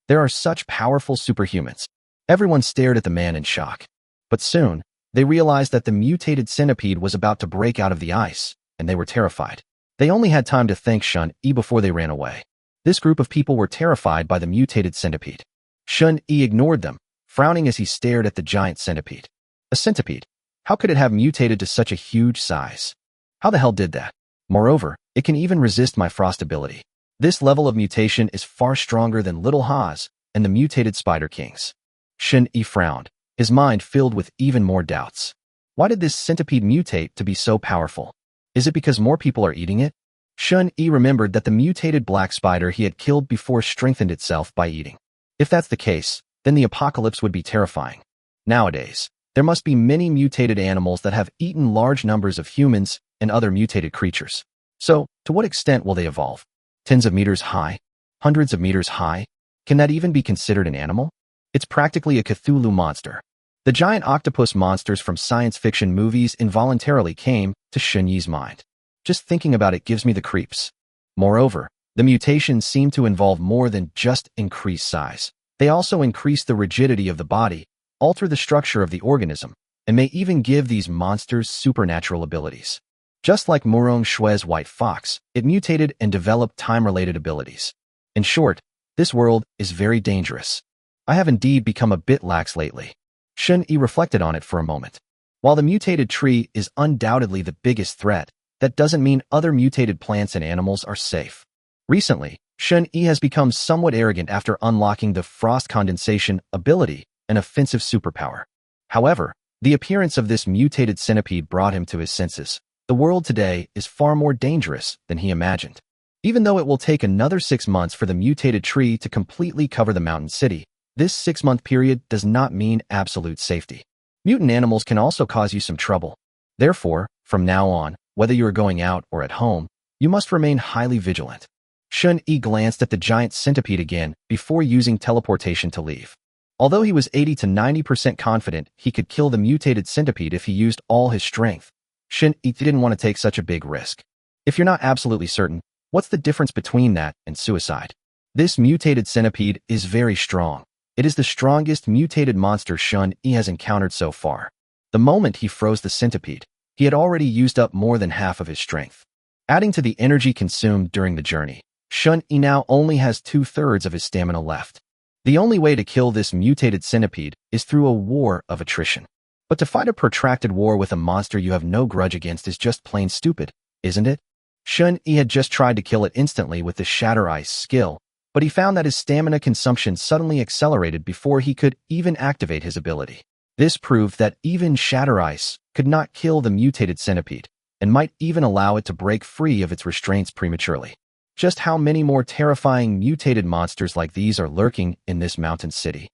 There are such powerful superhumans. Everyone stared at the man in shock. But soon, they realized that the mutated centipede was about to break out of the ice, and they were terrified. They only had time to thank Shun-Yi before they ran away. This group of people were terrified by the mutated centipede. Shun-Yi ignored them, frowning as he stared at the giant centipede. A centipede? How could it have mutated to such a huge size? How the hell did that? Moreover, it can even resist my frost ability. This level of mutation is far stronger than Little Haas and the mutated Spider Kings. Shun-Yi frowned, his mind filled with even more doubts. Why did this centipede mutate to be so powerful? Is it because more people are eating it? Shun-Yi remembered that the mutated black spider he had killed before strengthened itself by eating. If that's the case, then the apocalypse would be terrifying. Nowadays, there must be many mutated animals that have eaten large numbers of humans and other mutated creatures. So, to what extent will they evolve? Tens of meters high? Hundreds of meters high? Can that even be considered an animal? It's practically a Cthulhu monster. The giant octopus monsters from science fiction movies involuntarily came to Shun-Yi's mind. Just thinking about it gives me the creeps. Moreover, the mutations seem to involve more than just increased size. They also increase the rigidity of the body, alter the structure of the organism, and may even give these monsters supernatural abilities. Just like Murong Shue's white fox, it mutated and developed time-related abilities. In short, this world is very dangerous. I have indeed become a bit lax lately. Shun-Yi reflected on it for a moment. While the mutated tree is undoubtedly the biggest threat, that doesn't mean other mutated plants and animals are safe. Recently, Shun-Yi has become somewhat arrogant after unlocking the frost condensation ability, an offensive superpower. However, the appearance of this mutated centipede brought him to his senses. The world today is far more dangerous than he imagined. Even though it will take another 6 months for the mutated tree to completely cover the mountain city, this 6-month period does not mean absolute safety. Mutant animals can also cause you some trouble. Therefore, from now on, whether you are going out or at home, you must remain highly vigilant. Shun-Yi glanced at the giant centipede again before using teleportation to leave. Although he was 80 to 90% confident he could kill the mutated centipede if he used all his strength, Shun-Yi didn't want to take such a big risk. If you're not absolutely certain, what's the difference between that and suicide? This mutated centipede is very strong. It is the strongest mutated monster Shun-Yi has encountered so far. The moment he froze the centipede, he had already used up more than half of his strength. Adding to the energy consumed during the journey, Shun-Yi now only has 2/3 of his stamina left. The only way to kill this mutated centipede is through a war of attrition. But to fight a protracted war with a monster you have no grudge against is just plain stupid, isn't it? Shun-Yi had just tried to kill it instantly with the Shatter Ice skill, but he found that his stamina consumption suddenly accelerated before he could even activate his ability. This proved that even Shatter Ice could not kill the mutated centipede, and might even allow it to break free of its restraints prematurely. Just how many more terrifying mutated monsters like these are lurking in this mountain city?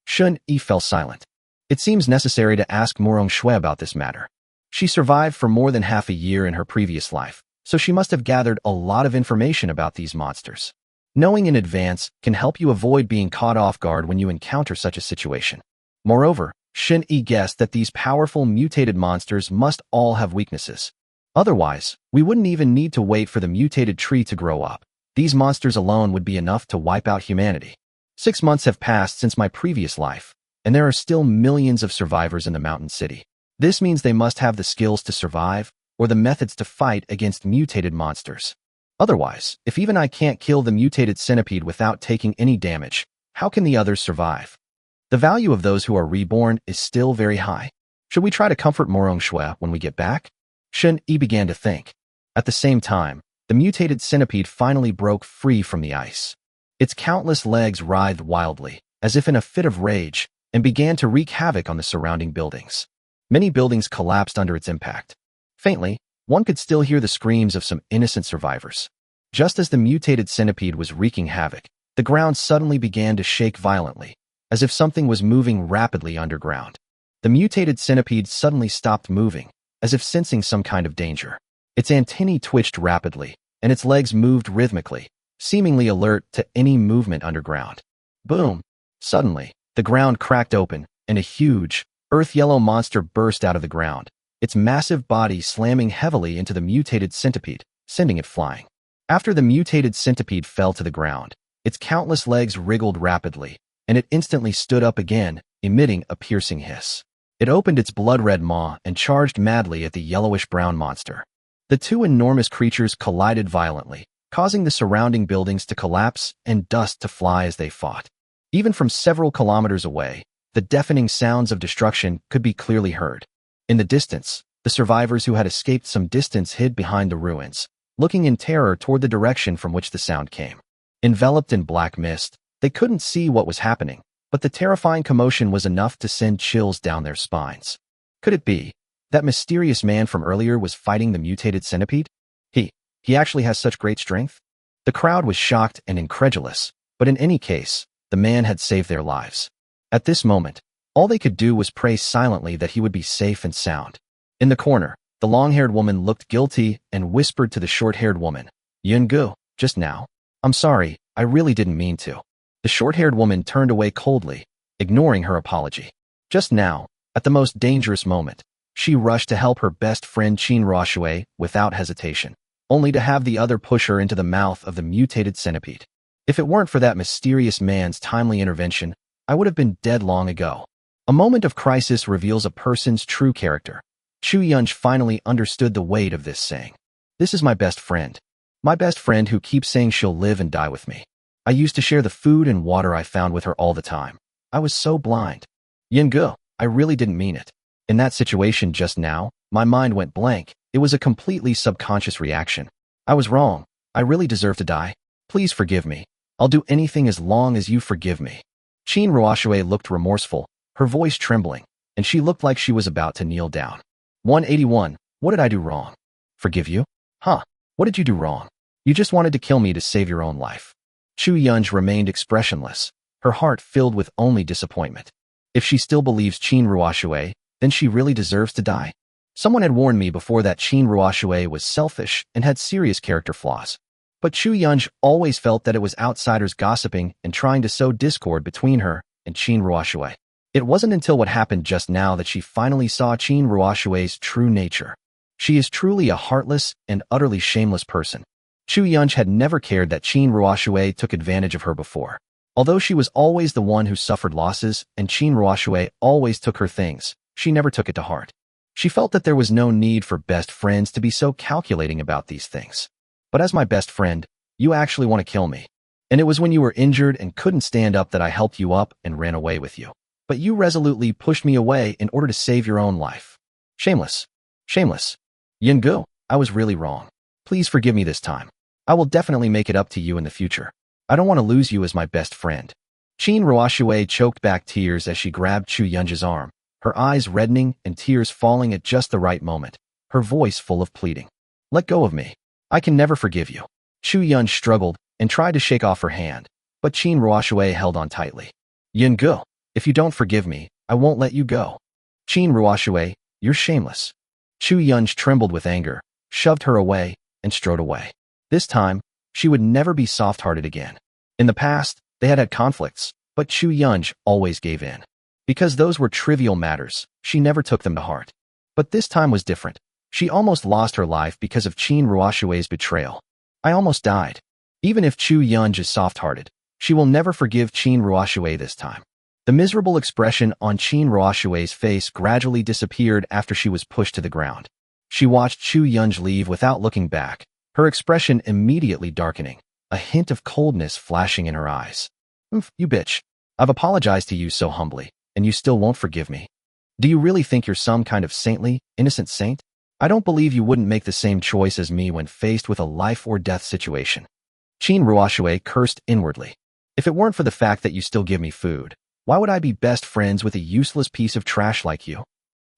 Shun-Yi fell silent. It seems necessary to ask Morong Shui about this matter. She survived for more than half a year in her previous life, so she must have gathered a lot of information about these monsters. Knowing in advance can help you avoid being caught off guard when you encounter such a situation. Moreover, Shun-Yi guessed that these powerful mutated monsters must all have weaknesses. Otherwise, we wouldn't even need to wait for the mutated tree to grow up. These monsters alone would be enough to wipe out humanity. 6 months have passed since my previous life, and there are still millions of survivors in the mountain city. This means they must have the skills to survive, or the methods to fight against mutated monsters. Otherwise, if even I can't kill the mutated centipede without taking any damage, how can the others survive? The value of those who are reborn is still very high. Should we try to comfort Morong Shui when we get back? Shun-Yi began to think. At the same time, the mutated centipede finally broke free from the ice. Its countless legs writhed wildly, as if in a fit of rage, and began to wreak havoc on the surrounding buildings. Many buildings collapsed under its impact. Faintly, one could still hear the screams of some innocent survivors. Just as the mutated centipede was wreaking havoc, the ground suddenly began to shake violently, as if something was moving rapidly underground. The mutated centipede suddenly stopped moving, as if sensing some kind of danger. Its antennae twitched rapidly, and its legs moved rhythmically, seemingly alert to any movement underground. Boom! Suddenly, the ground cracked open, and a huge, earth-yellow monster burst out of the ground, its massive body slamming heavily into the mutated centipede, sending it flying. After the mutated centipede fell to the ground, its countless legs wriggled rapidly, and it instantly stood up again, emitting a piercing hiss. It opened its blood-red maw and charged madly at the yellowish-brown monster. The two enormous creatures collided violently, causing the surrounding buildings to collapse and dust to fly as they fought. Even from several kilometers away, the deafening sounds of destruction could be clearly heard. In the distance, the survivors who had escaped some distance hid behind the ruins, looking in terror toward the direction from which the sound came. Enveloped in black mist, they couldn't see what was happening, but the terrifying commotion was enough to send chills down their spines. Could it be that mysterious man from earlier was fighting the mutated centipede? He actually has such great strength? The crowd was shocked and incredulous, but in any case, the man had saved their lives. At this moment, all they could do was pray silently that he would be safe and sound. In the corner, the long-haired woman looked guilty and whispered to the short-haired woman, "Yun-gu, just now. I'm sorry, I really didn't mean to." The short-haired woman turned away coldly, ignoring her apology. Just now, at the most dangerous moment, she rushed to help her best friend Qin Ruoxue without hesitation, only to have the other push her into the mouth of the mutated centipede. If it weren't for that mysterious man's timely intervention, I would have been dead long ago. A moment of crisis reveals a person's true character. Chu Yunj finally understood the weight of this saying. This is my best friend. My best friend who keeps saying she'll live and die with me. I used to share the food and water I found with her all the time. I was so blind. Yun-gu, I really didn't mean it. In that situation just now, my mind went blank. It was a completely subconscious reaction. I was wrong. I really deserve to die. Please forgive me. I'll do anything as long as you forgive me. Qin Ruoxue looked remorseful, her voice trembling, and she looked like she was about to kneel down. 181. What did I do wrong? Forgive you? Huh? What did you do wrong? You just wanted to kill me to save your own life. Chu Yunj remained expressionless, her heart filled with only disappointment. If she still believes Qin Ruoxue, then she really deserves to die. Someone had warned me before that Qin Ruoxue was selfish and had serious character flaws. But Chu Yunj always felt that it was outsiders gossiping and trying to sow discord between her and Qin Ruoxue. It wasn't until what happened just now that she finally saw Qin Ruoxue's true nature. She is truly a heartless and utterly shameless person. Chu Yunj had never cared that Qin Ruoxue took advantage of her before. Although she was always the one who suffered losses and Qin Ruoxue always took her things, she never took it to heart. She felt that there was no need for best friends to be so calculating about these things. But as my best friend, you actually want to kill me. And it was when you were injured and couldn't stand up that I helped you up and ran away with you. But you resolutely pushed me away in order to save your own life. Shameless. Shameless. Yun-gu, I was really wrong. Please forgive me this time. I will definitely make it up to you in the future. I don't want to lose you as my best friend. Chin Ruoxue choked back tears as she grabbed Chu Yun's arm, her eyes reddening and tears falling at just the right moment, her voice full of pleading. Let go of me. I can never forgive you. Chu Yun struggled and tried to shake off her hand, but Chin Ruoxue held on tightly. Yungu, if you don't forgive me, I won't let you go. Chin Ruoxue, you're shameless. Chu Yun trembled with anger, shoved her away, and strode away. This time, she would never be soft-hearted again. In the past, they had conflicts, but Chu Yun always gave in. Because those were trivial matters, she never took them to heart. But this time was different. She almost lost her life because of Chin Ruoxue's betrayal. I almost died. Even if Chu Yun is soft-hearted, she will never forgive Chin Ruoxue this time. The miserable expression on Chin Ruoxue's face gradually disappeared after she was pushed to the ground. She watched Chu Yun leave without looking back, her expression immediately darkening, a hint of coldness flashing in her eyes. You bitch. I've apologized to you so humbly, and you still won't forgive me. Do you really think you're some kind of saintly, innocent saint? I don't believe you wouldn't make the same choice as me when faced with a life-or-death situation. Chin Ruoxue cursed inwardly. If it weren't for the fact that you still give me food, why would I be best friends with a useless piece of trash like you?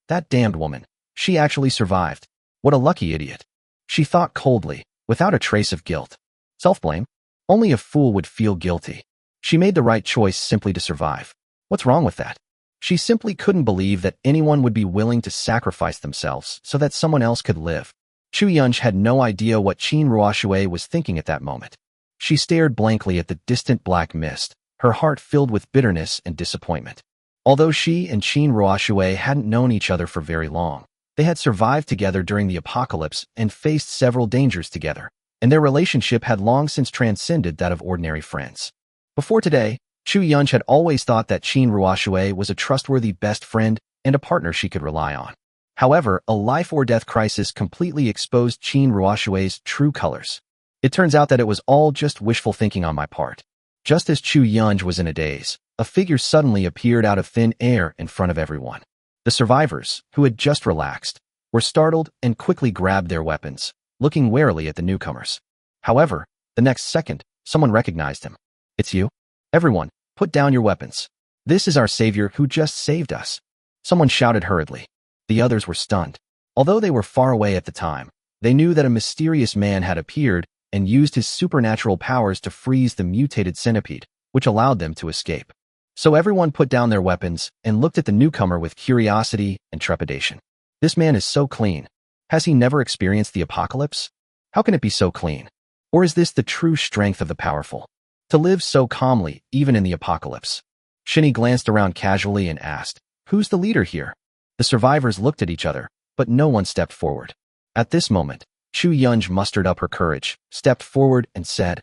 That damned woman. She actually survived. What a lucky idiot. She thought coldly, without a trace of guilt. Self-blame? Only a fool would feel guilty. She made the right choice simply to survive. What's wrong with that? She simply couldn't believe that anyone would be willing to sacrifice themselves so that someone else could live. Chu Yun had no idea what Chin Ruoxue was thinking at that moment. She stared blankly at the distant black mist, her heart filled with bitterness and disappointment. Although she and Chin Ruoxue hadn't known each other for very long, they had survived together during the apocalypse and faced several dangers together, and their relationship had long since transcended that of ordinary friends. Before today, Chu Yun had always thought that Chin Ruoxue was a trustworthy best friend and a partner she could rely on. However, a life-or-death crisis completely exposed Chin Ruoxue's true colors. It turns out that it was all just wishful thinking on my part. Just as Chu Yun was in a daze, a figure suddenly appeared out of thin air in front of everyone. The survivors, who had just relaxed, were startled and quickly grabbed their weapons, looking warily at the newcomers. However, the next second, someone recognized him. It's you? Everyone, put down your weapons. This is our savior who just saved us. Someone shouted hurriedly. The others were stunned. Although they were far away at the time, they knew that a mysterious man had appeared and used his supernatural powers to freeze the mutated centipede, which allowed them to escape. So everyone put down their weapons and looked at the newcomer with curiosity and trepidation. This man is so clean. Has he never experienced the apocalypse? How can it be so clean? Or is this the true strength of the powerful? To live so calmly, even in the apocalypse. Shinny glanced around casually and asked, "Who's the leader here?" The survivors looked at each other, but no one stepped forward. At this moment, Chu Yun mustered up her courage, stepped forward and said,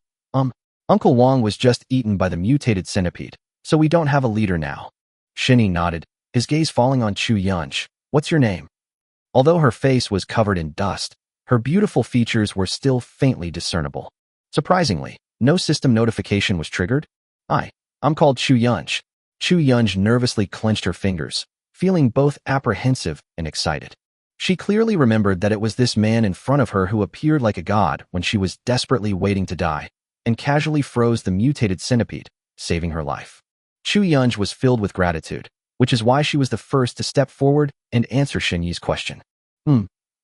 Uncle Wong was just eaten by the mutated centipede, so we don't have a leader now. Shinny nodded, his gaze falling on Chu Yun. What's your name? Although her face was covered in dust, her beautiful features were still faintly discernible. Surprisingly, no system notification was triggered. I'm called Chu Yun. Chu Yun nervously clenched her fingers, feeling both apprehensive and excited. She clearly remembered that it was this man in front of her who appeared like a god when she was desperately waiting to die, and casually froze the mutated centipede, saving her life. Chu Yun was filled with gratitude, which is why she was the first to step forward and answer Shen Yi's question.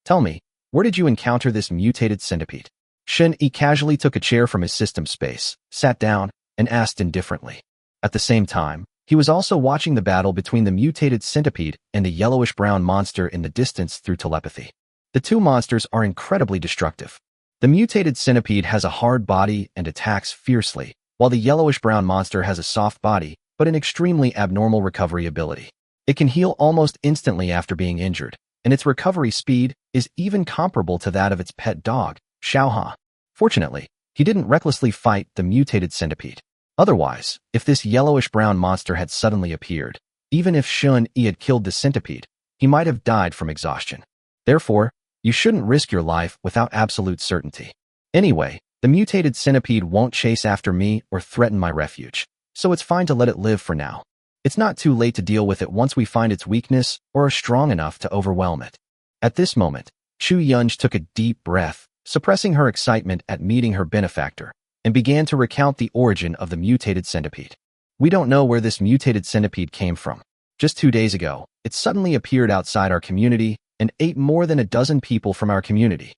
Tell me, where did you encounter this mutated centipede? Shen Yi casually took a chair from his system space, sat down, and asked indifferently. At the same time, he was also watching the battle between the mutated centipede and the yellowish-brown monster in the distance through telepathy. The two monsters are incredibly destructive. The mutated centipede has a hard body and attacks fiercely, while the yellowish-brown monster has a soft body but an extremely abnormal recovery ability. It can heal almost instantly after being injured, and its recovery speed is even comparable to that of its pet dog, Xiaoha. Fortunately, he didn't recklessly fight the mutated centipede. Otherwise, if this yellowish-brown monster had suddenly appeared, even if Shun Yi had killed the centipede, he might have died from exhaustion. Therefore, you shouldn't risk your life without absolute certainty. Anyway, the mutated centipede won't chase after me or threaten my refuge, so it's fine to let it live for now. It's not too late to deal with it once we find its weakness or are strong enough to overwhelm it. At this moment, Chu Yun took a deep breath suppressing her excitement at meeting her benefactor, and began to recount the origin of the mutated centipede. We don't know where this mutated centipede came from. Just 2 days ago, it suddenly appeared outside our community and ate more than a dozen people from our community.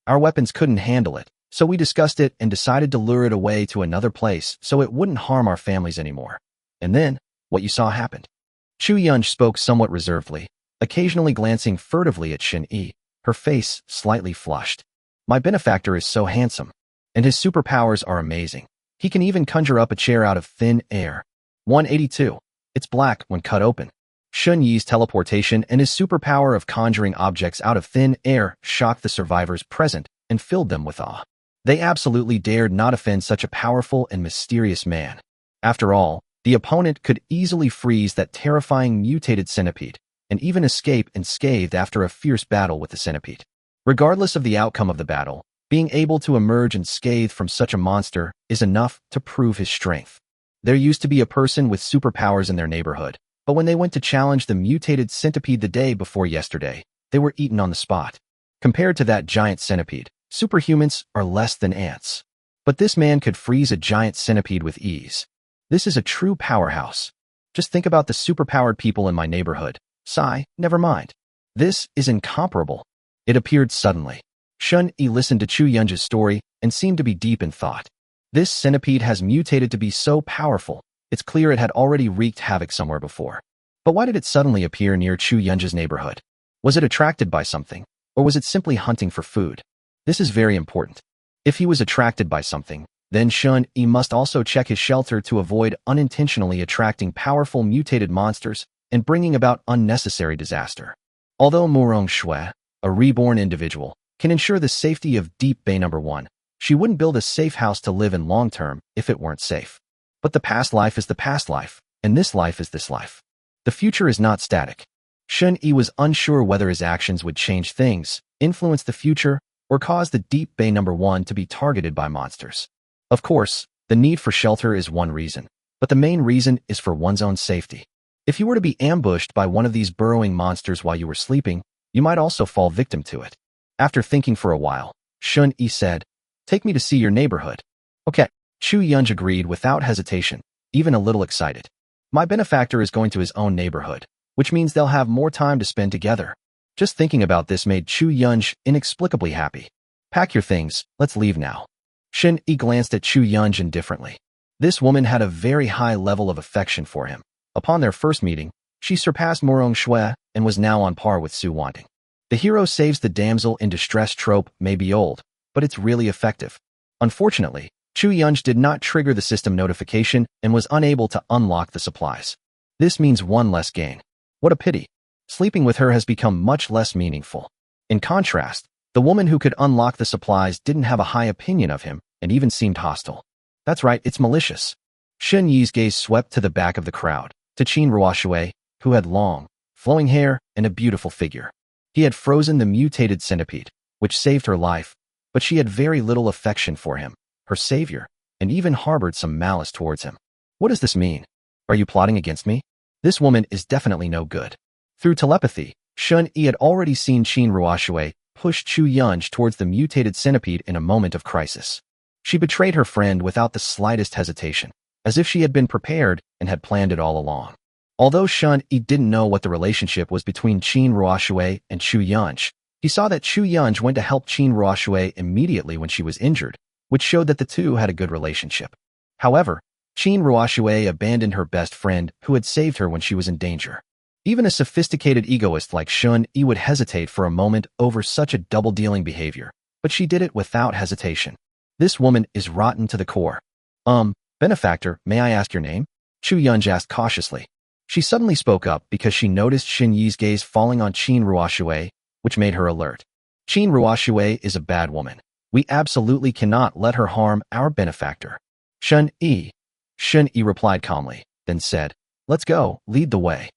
Our weapons couldn't handle it, so we discussed it and decided to lure it away to another place so it wouldn't harm our families anymore. And then, what you saw happened. Chu Yunj spoke somewhat reservedly, occasionally glancing furtively at Shin Yi, her face slightly flushed. My benefactor is so handsome, and his superpowers are amazing. He can even conjure up a chair out of thin air. 182. It's black when cut open. Shun Yi's teleportation and his superpower of conjuring objects out of thin air shocked the survivors present and filled them with awe. They absolutely dared not offend such a powerful and mysterious man. After all, the opponent could easily freeze that terrifying mutated centipede and even escape unscathed after a fierce battle with the centipede. Regardless of the outcome of the battle, being able to emerge unscathed from such a monster is enough to prove his strength. There used to be a person with superpowers in their neighborhood, but when they went to challenge the mutated centipede the day before yesterday, they were eaten on the spot. Compared to that giant centipede, superhumans are less than ants. But this man could freeze a giant centipede with ease. This is a true powerhouse. Just think about the superpowered people in my neighborhood. Sigh, never mind. This is incomparable. It appeared suddenly. Shun Yi listened to Chu Yunj's story and seemed to be deep in thought. This centipede has mutated to be so powerful, it's clear it had already wreaked havoc somewhere before. But why did it suddenly appear near Chu Yunj's neighborhood? Was it attracted by something, or was it simply hunting for food? This is very important. If he was attracted by something, then Shun Yi must also check his shelter to avoid unintentionally attracting powerful mutated monsters and bringing about unnecessary disaster. Although Murong Shui, a reborn individual, can ensure the safety of Deep Bay No. 1, she wouldn't build a safe house to live in long term if it weren't safe. But the past life is the past life, and this life is this life. The future is not static. Shun Yi was unsure whether his actions would change things, influence the future, or cause the Deep Bay No. 1 to be targeted by monsters. Of course, the need for shelter is one reason, but the main reason is for one's own safety. If you were to be ambushed by one of these burrowing monsters while you were sleeping, you might also fall victim to it. After thinking for a while, Shun Yi said, "Take me to see your neighborhood." Okay, Chu Yunj agreed without hesitation, even a little excited. My benefactor is going to his own neighborhood, which means they'll have more time to spend together. Just thinking about this made Chu Yunj inexplicably happy. Pack your things, let's leave now. Shin Yi glanced at Chu Yunj indifferently. This woman had a very high level of affection for him. Upon their first meeting, she surpassed Murong Shui and was now on par with Su Wanting. The hero saves the damsel in distress trope may be old, but it's really effective. Unfortunately, Chu Yunj did not trigger the system notification and was unable to unlock the supplies. This means one less gain. What a pity. Sleeping with her has become much less meaningful. In contrast, the woman who could unlock the supplies didn't have a high opinion of him and even seemed hostile. That's right, it's malicious. Shen Yi's gaze swept to the back of the crowd, to Qin Ruoshui, who had long, flowing hair and a beautiful figure. He had frozen the mutated centipede, which saved her life, but she had very little affection for him, her savior, and even harbored some malice towards him. What does this mean? Are you plotting against me? This woman is definitely no good. Through telepathy, Shun Yi had already seen Qin Ruoshui push Chu Yunj towards the mutated centipede in a moment of crisis. She betrayed her friend without the slightest hesitation, as if she had been prepared and had planned it all along. Although Shun Yi didn't know what the relationship was between Qin Ruoshui and Chu Yunj, he saw that Chu Yunj went to help Qin Ruoshui immediately when she was injured, which showed that the two had a good relationship. However, Qin Ruoshui abandoned her best friend who had saved her when she was in danger. Even a sophisticated egoist like Shun Yi would hesitate for a moment over such a double-dealing behavior, but she did it without hesitation. This woman is rotten to the core. Benefactor, may I ask your name? Chu Yunj asked cautiously. She suddenly spoke up because she noticed Shin Yi's gaze falling on Qin Ruoshui, which made her alert. Qin Ruoshui is a bad woman. We absolutely cannot let her harm our benefactor. Shun Yi replied calmly, then said, "Let's go, lead the way."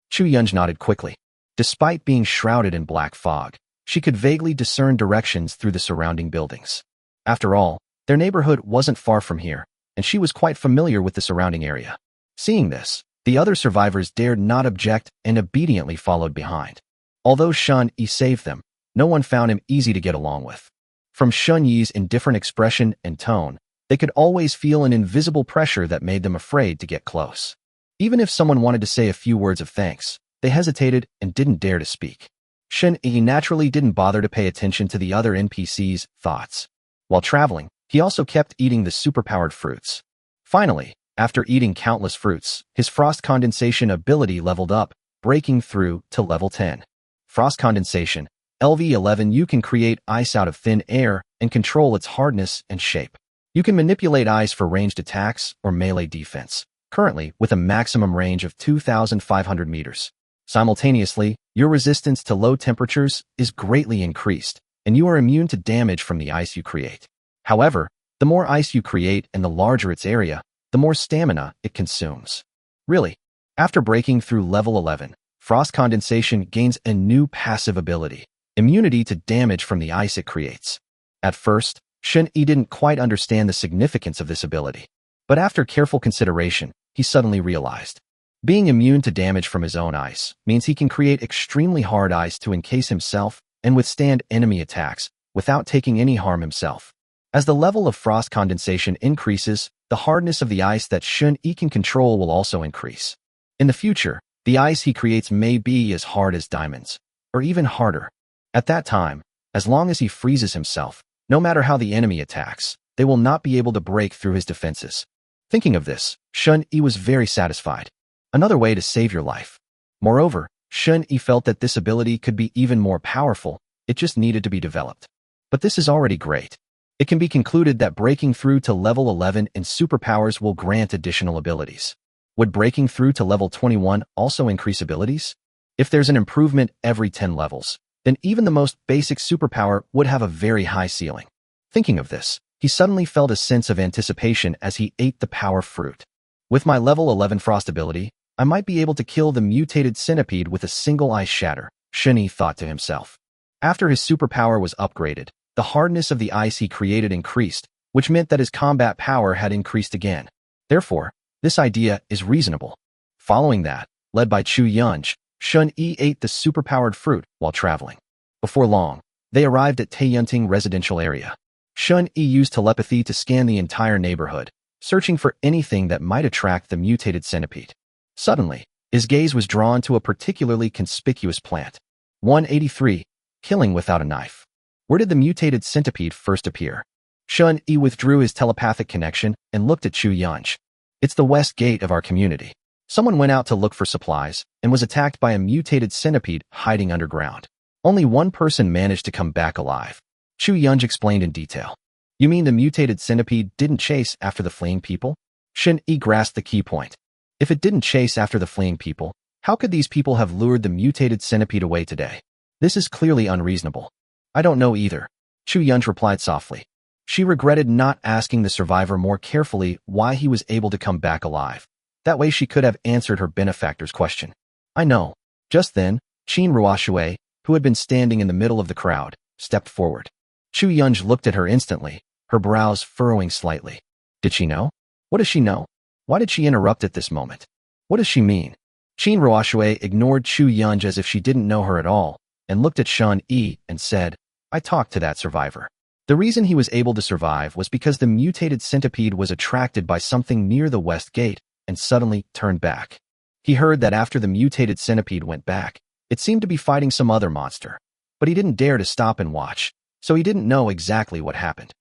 Chu Yunj nodded quickly. Despite being shrouded in black fog, she could vaguely discern directions through the surrounding buildings. After all, their neighborhood wasn't far from here, and she was quite familiar with the surrounding area. Seeing this, the other survivors dared not object and obediently followed behind. Although Shun Yi saved them, no one found him easy to get along with. From Shun Yi's indifferent expression and tone, they could always feel an invisible pressure that made them afraid to get close. Even if someone wanted to say a few words of thanks, they hesitated and didn't dare to speak. Shun Yi naturally didn't bother to pay attention to the other NPC's thoughts. While traveling, he also kept eating the superpowered fruits. Finally, after eating countless fruits, his frost condensation ability leveled up, breaking through to level 10. Frost condensation, LV11. You can create ice out of thin air and control its hardness and shape. You can manipulate ice for ranged attacks or melee defense, currently with a maximum range of 2,500 meters. Simultaneously, your resistance to low temperatures is greatly increased, and you are immune to damage from the ice you create. However, the more ice you create and the larger its area, the more stamina it consumes. Really, after breaking through level 11, frost condensation gains a new passive ability, immunity to damage from the ice it creates. At first, Shun Yi didn't quite understand the significance of this ability, but after careful consideration, he suddenly realized. Being immune to damage from his own ice means he can create extremely hard ice to encase himself and withstand enemy attacks without taking any harm himself. As the level of frost condensation increases, the hardness of the ice that Shun Yi can control will also increase. In the future, the ice he creates may be as hard as diamonds, or even harder. At that time, as long as he freezes himself, no matter how the enemy attacks, they will not be able to break through his defenses. Thinking of this, Shun Yi was very satisfied. Another way to save your life. Moreover, Shun Yi felt that this ability could be even more powerful, it just needed to be developed. But this is already great. It can be concluded that breaking through to level 11 in superpowers will grant additional abilities. Would breaking through to level 21 also increase abilities? If there's an improvement every 10 levels, then even the most basic superpower would have a very high ceiling. Thinking of this, he suddenly felt a sense of anticipation as he ate the power fruit. With my level 11 frost ability, I might be able to kill the mutated centipede with a single ice shatter, Shun Yi thought to himself. After his superpower was upgraded, the hardness of the ice he created increased, which meant that his combat power had increased again. Therefore, this idea is reasonable. Following that, led by Chu Yunj, Shun Yi ate the superpowered fruit while traveling. Before long, they arrived at Taeyunting residential area. Shun Yi used telepathy to scan the entire neighborhood, searching for anything that might attract the mutated centipede. Suddenly, his gaze was drawn to a particularly conspicuous plant. 183. Killing without a knife. Where did the mutated centipede first appear? Shun Yi withdrew his telepathic connection and looked at Chu Yunj. It's the west gate of our community. Someone went out to look for supplies and was attacked by a mutated centipede hiding underground. Only one person managed to come back alive. Chu Yunj explained in detail. You mean the mutated centipede didn't chase after the fleeing people? Shun Yi grasped the key point. If it didn't chase after the fleeing people, how could these people have lured the mutated centipede away today? This is clearly unreasonable. I don't know either, Chu Yunj replied softly. She regretted not asking the survivor more carefully why he was able to come back alive. That way she could have answered her benefactor's question. I know. Just then, Qin Ruoxue, who had been standing in the middle of the crowd, stepped forward. Chu Yunj looked at her instantly, her brows furrowing slightly. Did she know? What does she know? Why did she interrupt at this moment? What does she mean? Qin Ruoxue ignored Chu Yunj as if she didn't know her at all, and looked at Shun Yi and said, I talked to that survivor. The reason he was able to survive was because the mutated centipede was attracted by something near the west gate and suddenly turned back. He heard that after the mutated centipede went back, it seemed to be fighting some other monster, but he didn't dare to stop and watch, so he didn't know exactly what happened.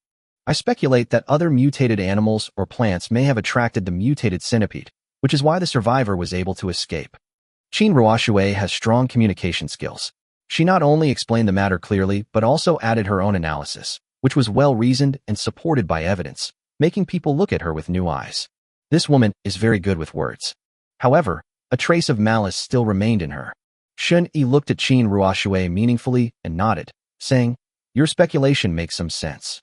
I speculate that other mutated animals or plants may have attracted the mutated centipede, which is why the survivor was able to escape. Qin Ruoxue has strong communication skills. She not only explained the matter clearly, but also added her own analysis, which was well-reasoned and supported by evidence, making people look at her with new eyes. This woman is very good with words. However, a trace of malice still remained in her. Shun Yi looked at Qin Ruoxue meaningfully and nodded, saying, Your speculation makes some sense.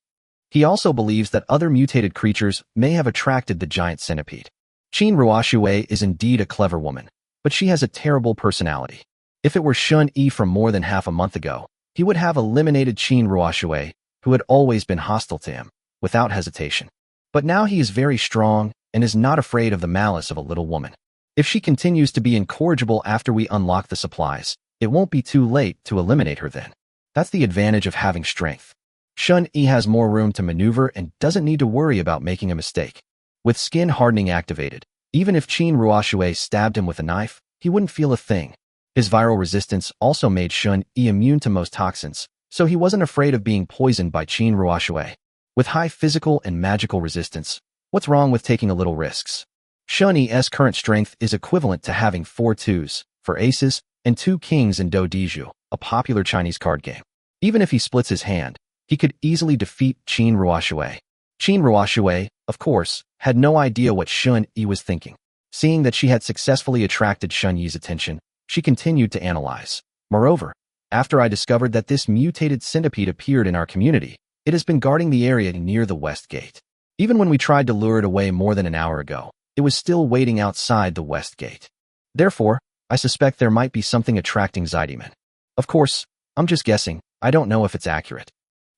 He also believes that other mutated creatures may have attracted the giant centipede. Qin Ruoxue is indeed a clever woman, but she has a terrible personality. If it were Shun Yi from more than half a month ago, he would have eliminated Qin Ruoxue, who had always been hostile to him, without hesitation. But now he is very strong and is not afraid of the malice of a little woman. If she continues to be incorrigible after we unlock the supplies, it won't be too late to eliminate her then. That's the advantage of having strength. Shun Yi has more room to maneuver and doesn't need to worry about making a mistake. With skin hardening activated, even if Qin Ruoxue stabbed him with a knife, he wouldn't feel a thing. His viral resistance also made Shun Yi immune to most toxins, so he wasn't afraid of being poisoned by Qin Ruoxue. With high physical and magical resistance, what's wrong with taking a little risks? Shun Yi's current strength is equivalent to having 4 twos for aces and 2 kings in Do Diju, a popular Chinese card game. Even if he splits his hand, he could easily defeat Qin Ruoxue. Qin Ruoxue, of course, had no idea what Shun Yi was thinking. Seeing that she had successfully attracted Shun Yi's attention, she continued to analyze. Moreover, after I discovered that this mutated centipede appeared in our community, it has been guarding the area near the west gate. Even when we tried to lure it away more than an hour ago, it was still waiting outside the west gate. Therefore, I suspect there might be something attracting Xidiman. Of course, I'm just guessing. I don't know if it's accurate.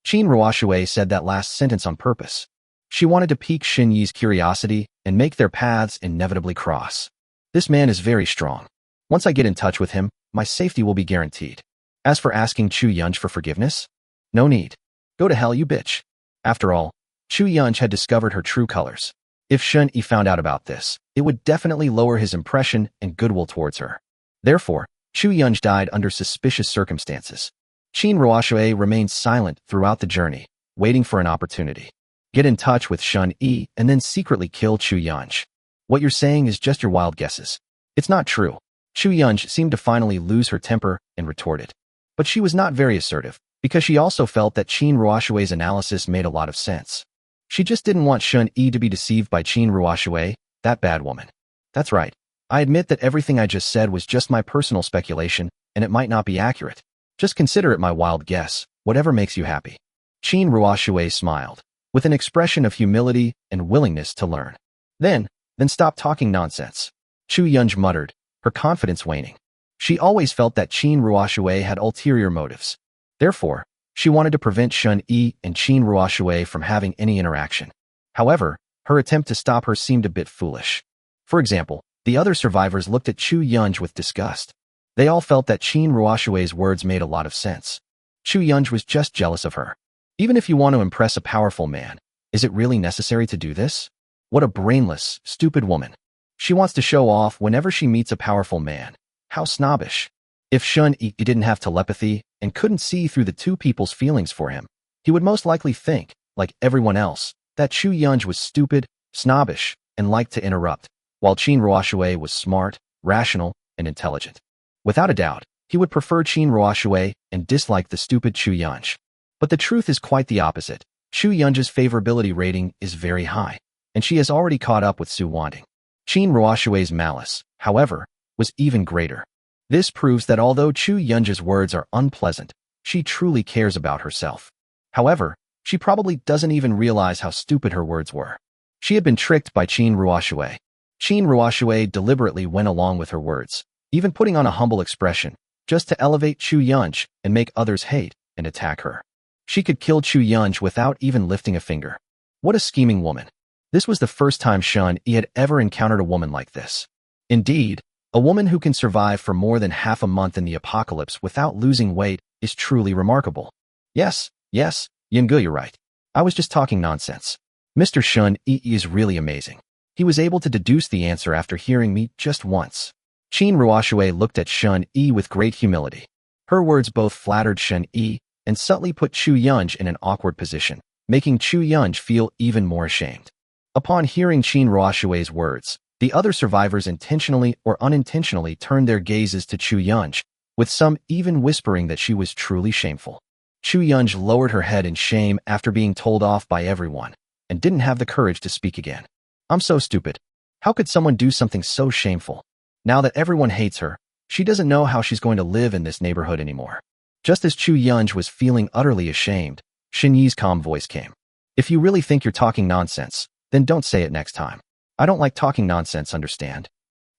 Qin Ruoxue said that last sentence on purpose. She wanted to pique Shin Yi's curiosity and make their paths inevitably cross. This man is very strong. Once I get in touch with him, my safety will be guaranteed. As for asking Chu Yunj for forgiveness, no need. Go to hell, you bitch. After all, Chu Yunj had discovered her true colors. If Shun Yi found out about this, it would definitely lower his impression and goodwill towards her. Therefore, Chu Yunj died under suspicious circumstances. Qin Ruoxue remained silent throughout the journey, waiting for an opportunity. Get in touch with Shun Yi and then secretly kill Chu Yunj. What you're saying is just your wild guesses. It's not true. Chu Yunj seemed to finally lose her temper and retorted. But she was not very assertive, because she also felt that Qin Ruoxue's analysis made a lot of sense. She just didn't want Shun Yi to be deceived by Qin Ruoxue, that bad woman. That's right. I admit that everything I just said was just my personal speculation, and it might not be accurate. Just consider it my wild guess, whatever makes you happy. Qin Ruoxue smiled, with an expression of humility and willingness to learn. Then stop talking nonsense. Chu Yunj muttered, her confidence waning. She always felt that Qin Ruoxue had ulterior motives. Therefore, she wanted to prevent Shun Yi and Qin Ruoxue from having any interaction. However, her attempt to stop her seemed a bit foolish. For example, the other survivors looked at Chu Yunj with disgust. They all felt that Qin Ruoxue's words made a lot of sense. Chu Yunj was just jealous of her. Even if you want to impress a powerful man, is it really necessary to do this? What a brainless, stupid woman. She wants to show off whenever she meets a powerful man. How snobbish. If Shun Yi didn't have telepathy and couldn't see through the two people's feelings for him, he would most likely think, like everyone else, that Chu Yunj was stupid, snobbish, and liked to interrupt, while Qin Ruoxue was smart, rational, and intelligent. Without a doubt, he would prefer Qin Ruoxue and dislike the stupid Chu Yunj. But the truth is quite the opposite. Chu Yunj's favorability rating is very high, and she has already caught up with Su Wanting. Qin Ruoxue's malice, however, was even greater. This proves that although Chu Yunj's words are unpleasant, she truly cares about herself. However, she probably doesn't even realize how stupid her words were. She had been tricked by Qin Ruoxue. Qin Ruoxue deliberately went along with her words, even putting on a humble expression, just to elevate Chu Yunj and make others hate and attack her. She could kill Chu Yunj without even lifting a finger. What a scheming woman. This was the first time Shun Yi had ever encountered a woman like this. Indeed, a woman who can survive for more than half a month in the apocalypse without losing weight is truly remarkable. Yes, Yingu, you're right. I was just talking nonsense. Mr. Shun Yi is really amazing. He was able to deduce the answer after hearing me just once. Qin Ruoxue looked at Shun Yi with great humility. Her words both flattered Shun Yi and subtly put Chu Yunj in an awkward position, making Chu Yunj feel even more ashamed. Upon hearing Qin Ruoxue's words, the other survivors intentionally or unintentionally turned their gazes to Chu Yunj, with some even whispering that she was truly shameful. Chu Yunj lowered her head in shame after being told off by everyone, and didn't have the courage to speak again. I'm so stupid. How could someone do something so shameful? Now that everyone hates her, she doesn't know how she's going to live in this neighborhood anymore. Just as Chu Yunj was feeling utterly ashamed, Shin Yi's calm voice came. If you really think you're talking nonsense, then don't say it next time. I don't like talking nonsense, understand?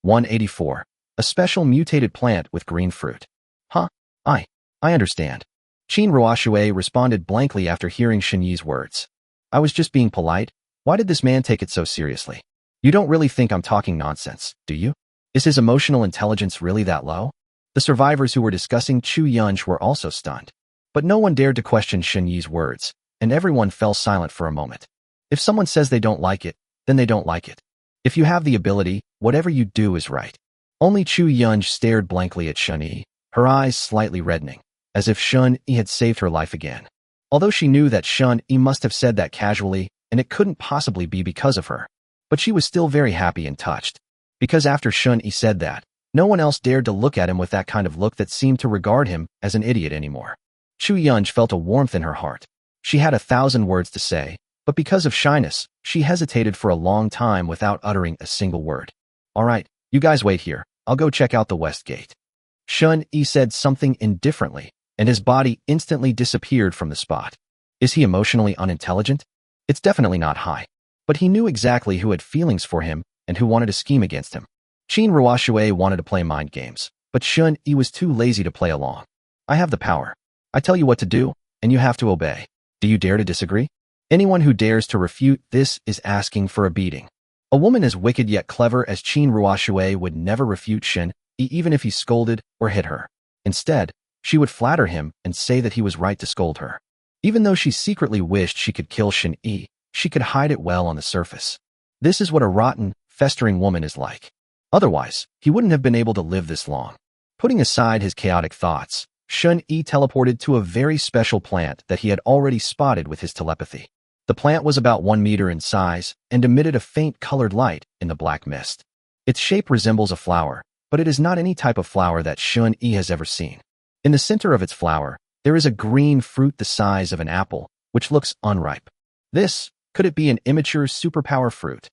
184. A special mutated plant with green fruit. Huh? I understand. Qin Ruoxue responded blankly after hearing Shin Yi's words. I was just being polite. Why did this man take it so seriously? You don't really think I'm talking nonsense, do you? Is his emotional intelligence really that low? The survivors who were discussing Chu Yunj were also stunned. But no one dared to question Shin Yi's words, and everyone fell silent for a moment. If someone says they don't like it, then they don't like it. If you have the ability, whatever you do is right. Only Chu Yunj stared blankly at Shun-Yi, her eyes slightly reddening, as if Shun-Yi had saved her life again. Although she knew that Shun-Yi must have said that casually, and it couldn't possibly be because of her. But she was still very happy and touched. Because after Shun-Yi said that, no one else dared to look at him with that kind of look that seemed to regard him as an idiot anymore. Chu Yunj felt a warmth in her heart. She had 1,000 words to say, but because of shyness, she hesitated for a long time without uttering a single word. All right, you guys wait here. I'll go check out the west gate. Shun-Yi said something indifferently, and his body instantly disappeared from the spot. Is he emotionally unintelligent? It's definitely not high. But he knew exactly who had feelings for him and who wanted to scheme against him. Qin Ruoxue wanted to play mind games, but Shun-Yi was too lazy to play along. I have the power. I tell you what to do, and you have to obey. Do you dare to disagree? Anyone who dares to refute this is asking for a beating. A woman as wicked yet clever as Qin Ruoxue would never refute Shun-Yi even if he scolded or hit her. Instead, she would flatter him and say that he was right to scold her. Even though she secretly wished she could kill Shun-Yi, she could hide it well on the surface. This is what a rotten, festering woman is like. Otherwise, he wouldn't have been able to live this long. Putting aside his chaotic thoughts, Shun-Yi teleported to a very special plant that he had already spotted with his telepathy. The plant was about 1 meter in size and emitted a faint colored light in the black mist. Its shape resembles a flower, but it is not any type of flower that Shun-Yi has ever seen. In the center of its flower, there is a green fruit the size of an apple, which looks unripe. Could it be an immature superpower fruit?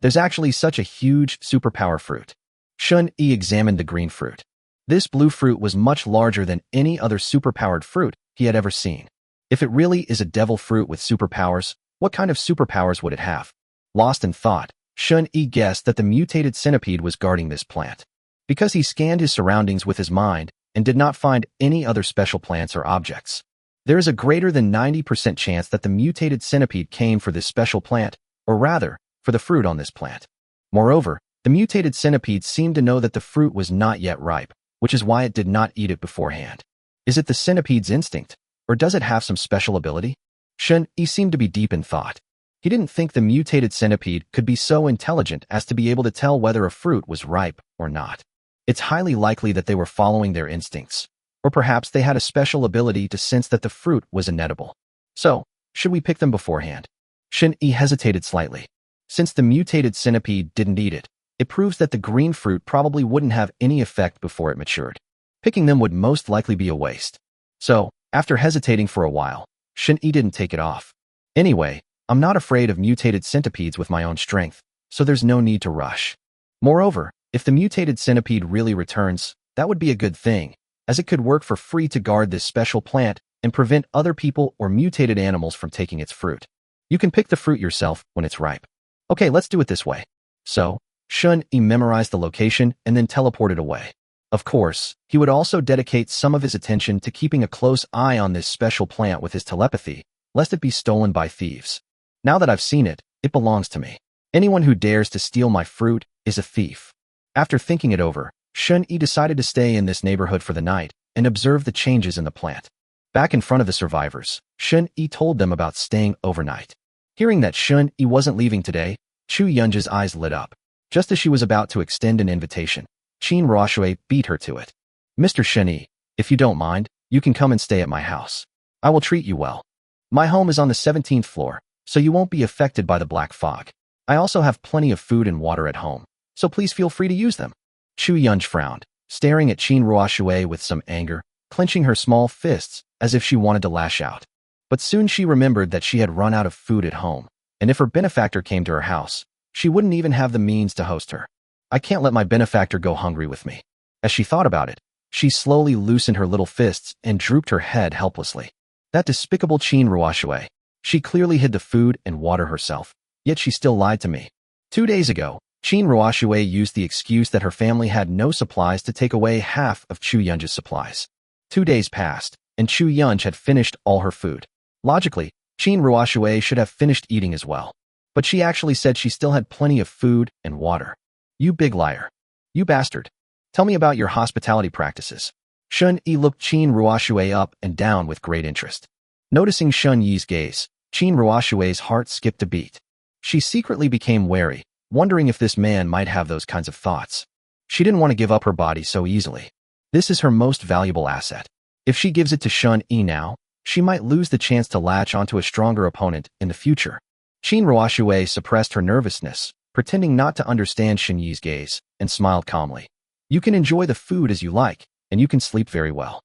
There's actually such a huge superpower fruit. Shun-Yi examined the green fruit. This blue fruit was much larger than any other superpowered fruit he had ever seen. If it really is a devil fruit with superpowers, what kind of superpowers would it have? Lost in thought, Shun-Yi guessed that the mutated centipede was guarding this plant. Because he scanned his surroundings with his mind and did not find any other special plants or objects. There is a greater than 90% chance that the mutated centipede came for this special plant, or rather, for the fruit on this plant. Moreover, the mutated centipede seemed to know that the fruit was not yet ripe, which is why it did not eat it beforehand. Is it the centipede's instinct? Or does it have some special ability? Shun-Yi seemed to be deep in thought. He didn't think the mutated centipede could be so intelligent as to be able to tell whether a fruit was ripe or not. It's highly likely that they were following their instincts, or perhaps they had a special ability to sense that the fruit was inedible. So, should we pick them beforehand? Shun-Yi hesitated slightly. Since the mutated centipede didn't eat it, it proves that the green fruit probably wouldn't have any effect before it matured. Picking them would most likely be a waste. So, after hesitating for a while, Shun-Yi didn't take it off. Anyway, I'm not afraid of mutated centipedes with my own strength, so there's no need to rush. Moreover, if the mutated centipede really returns, that would be a good thing, as it could work for free to guard this special plant and prevent other people or mutated animals from taking its fruit. You can pick the fruit yourself when it's ripe. Okay, let's do it this way. So, Shun-Yi memorized the location and then teleported away. Of course, he would also dedicate some of his attention to keeping a close eye on this special plant with his telepathy, lest it be stolen by thieves. Now that I've seen it, it belongs to me. Anyone who dares to steal my fruit is a thief. After thinking it over, Shun-Yi decided to stay in this neighborhood for the night and observe the changes in the plant. Back in front of the survivors, Shun-Yi told them about staying overnight. Hearing that Shun-Yi wasn't leaving today, Chu Yunja's eyes lit up. Just as she was about to extend an invitation, Qin Ruoxue beat her to it. Mr. Shun-Yi, if you don't mind, you can come and stay at my house. I will treat you well. My home is on the 17th floor, so you won't be affected by the black fog. I also have plenty of food and water at home, so please feel free to use them. Chu Yunj frowned, staring at Qin Ruoxue with some anger, clenching her small fists as if she wanted to lash out. But soon she remembered that she had run out of food at home, and if her benefactor came to her house, she wouldn't even have the means to host her. I can't let my benefactor go hungry with me. As she thought about it, she slowly loosened her little fists and drooped her head helplessly. That despicable Qin Ruoxue. She clearly hid the food and water herself, yet she still lied to me. 2 days ago, Qin Ruoxue used the excuse that her family had no supplies to take away half of Chu Yunj's supplies. 2 days passed, and Chu Yunj had finished all her food. Logically, Qin Ruoxue should have finished eating as well. But she actually said she still had plenty of food and water. You big liar. You bastard. Tell me about your hospitality practices. Shun-Yi looked Qin Ruoxue up and down with great interest. Noticing Shun Yi's gaze, Qin Ruoshue's heart skipped a beat. She secretly became wary, wondering if this man might have those kinds of thoughts. She didn't want to give up her body so easily. This is her most valuable asset. If she gives it to Shun Yi now, she might lose the chance to latch onto a stronger opponent in the future. Qin Ruoshue suppressed her nervousness, pretending not to understand Shun Yi's gaze, and smiled calmly. You can enjoy the food as you like, and you can sleep very well.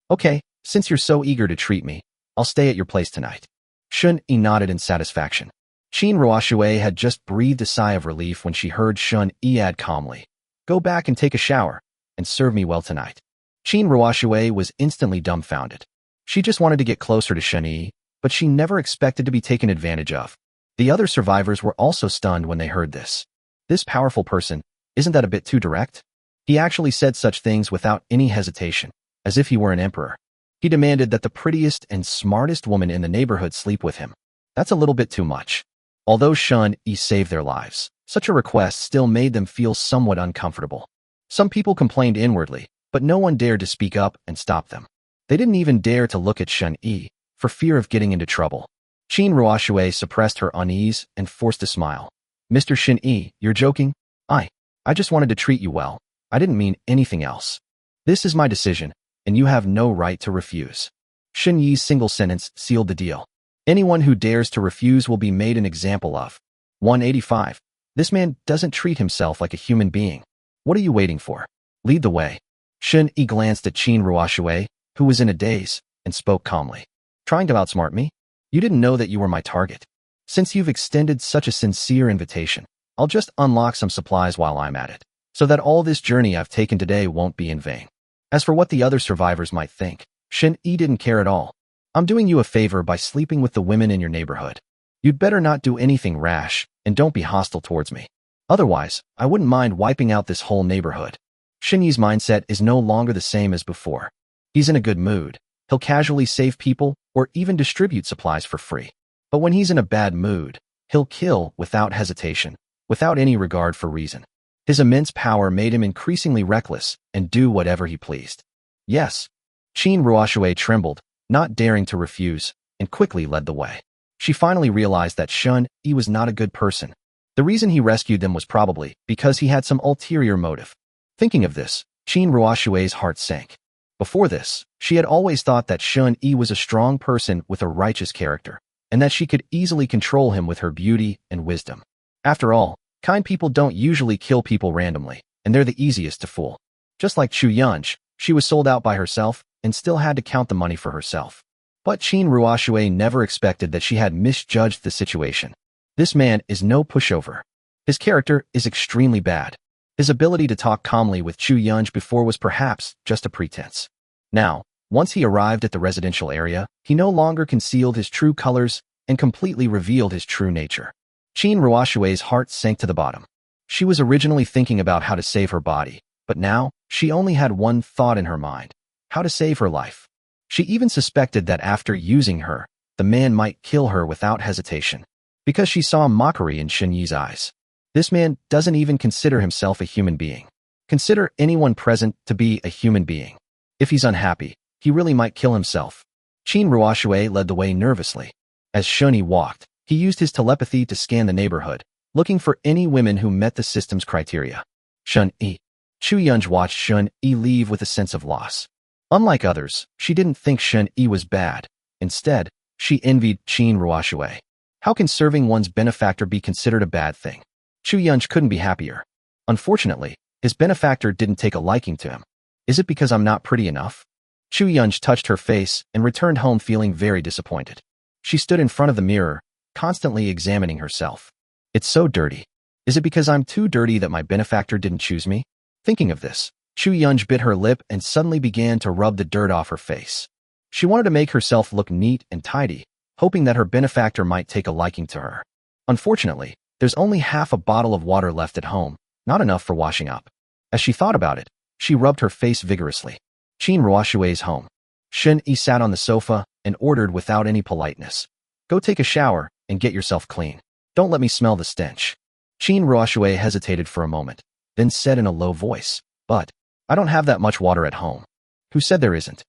Okay, since you're so eager to treat me, I'll stay at your place tonight. Shun Yi nodded in satisfaction. Qin Ruoshue had just breathed a sigh of relief when she heard Shun Yi add calmly, Go back and take a shower, and serve me well tonight. Qin Ruoshue was instantly dumbfounded. She just wanted to get closer to Shun Yi, but she never expected to be taken advantage of. The other survivors were also stunned when they heard this. This powerful person, isn't that a bit too direct? He actually said such things without any hesitation, as if he were an emperor. He demanded that the prettiest and smartest woman in the neighborhood sleep with him. That's a little bit too much. Although Shun Yi saved their lives, such a request still made them feel somewhat uncomfortable. Some people complained inwardly, but no one dared to speak up and stop them. They didn't even dare to look at Shun Yi, for fear of getting into trouble. Qin Ruoshue suppressed her unease and forced a smile. Mr. Shun Yi, you're joking? I just wanted to treat you well. I didn't mean anything else. This is my decision, and you have no right to refuse. Shun Yi's single sentence sealed the deal. Anyone who dares to refuse will be made an example of. 185. This man doesn't treat himself like a human being. What are you waiting for? Lead the way. Shun Yi glanced at Qin Ruoshue, who was in a daze, and spoke calmly. Trying to outsmart me? You didn't know that you were my target. Since you've extended such a sincere invitation, I'll just unlock some supplies while I'm at it, so that all this journey I've taken today won't be in vain. As for what the other survivors might think, Shun Yi didn't care at all. I'm doing you a favor by sleeping with the women in your neighborhood. You'd better not do anything rash, and don't be hostile towards me. Otherwise, I wouldn't mind wiping out this whole neighborhood. Shun Yi's mindset is no longer the same as before. He's in a good mood. He'll casually save people or even distribute supplies for free. But when he's in a bad mood, he'll kill without hesitation, without any regard for reason. His immense power made him increasingly reckless and do whatever he pleased. Yes. Qin Ruoshue trembled, not daring to refuse, and quickly led the way. She finally realized that Shun Yi was not a good person. The reason he rescued them was probably because he had some ulterior motive. Thinking of this, Qin Ruoshue's heart sank. Before this, she had always thought that Shun Yi was a strong person with a righteous character, and that she could easily control him with her beauty and wisdom. After all, kind people don't usually kill people randomly, and they're the easiest to fool. Just like Chu Yunj, she was sold out by herself and still had to count the money for herself. But Qin Ruoshue never expected that she had misjudged the situation. This man is no pushover. His character is extremely bad. His ability to talk calmly with Chu Yunj before was perhaps just a pretense. Now, once he arrived at the residential area, he no longer concealed his true colors and completely revealed his true nature. Qin Ruoshue's heart sank to the bottom. She was originally thinking about how to save her body, but now she only had one thought in her mind: how to save her life. She even suspected that after using her, the man might kill her without hesitation, because she saw mockery in Shun Yi's eyes. This man doesn't even consider himself a human being. Consider anyone present to be a human being. If he's unhappy, he really might kill himself. Qin Ruoshue led the way nervously. As Shun Yi walked, he used his telepathy to scan the neighborhood, looking for any women who met the system's criteria. Shun Yi. Chu Yunj watched Shun Yi leave with a sense of loss. Unlike others, she didn't think Shun Yi was bad. Instead, she envied Qin Ruoshue. How can serving one's benefactor be considered a bad thing? Chu Yunj couldn't be happier. Unfortunately, his benefactor didn't take a liking to him. Is it because I'm not pretty enough? Chu Yunj touched her face and returned home feeling very disappointed. She stood in front of the mirror, constantly examining herself. It's so dirty. Is it because I'm too dirty that my benefactor didn't choose me? Thinking of this, Chu Yunj bit her lip and suddenly began to rub the dirt off her face. She wanted to make herself look neat and tidy, hoping that her benefactor might take a liking to her. Unfortunately, there's only half a bottle of water left at home, not enough for washing up. As she thought about it, she rubbed her face vigorously. Qin Ruoshue's home. Shun Yi sat on the sofa and ordered without any politeness. Go take a shower and get yourself clean. Don't let me smell the stench. Qin Ruoshue hesitated for a moment, then said in a low voice, But I don't have that much water at home. Who said there isn't?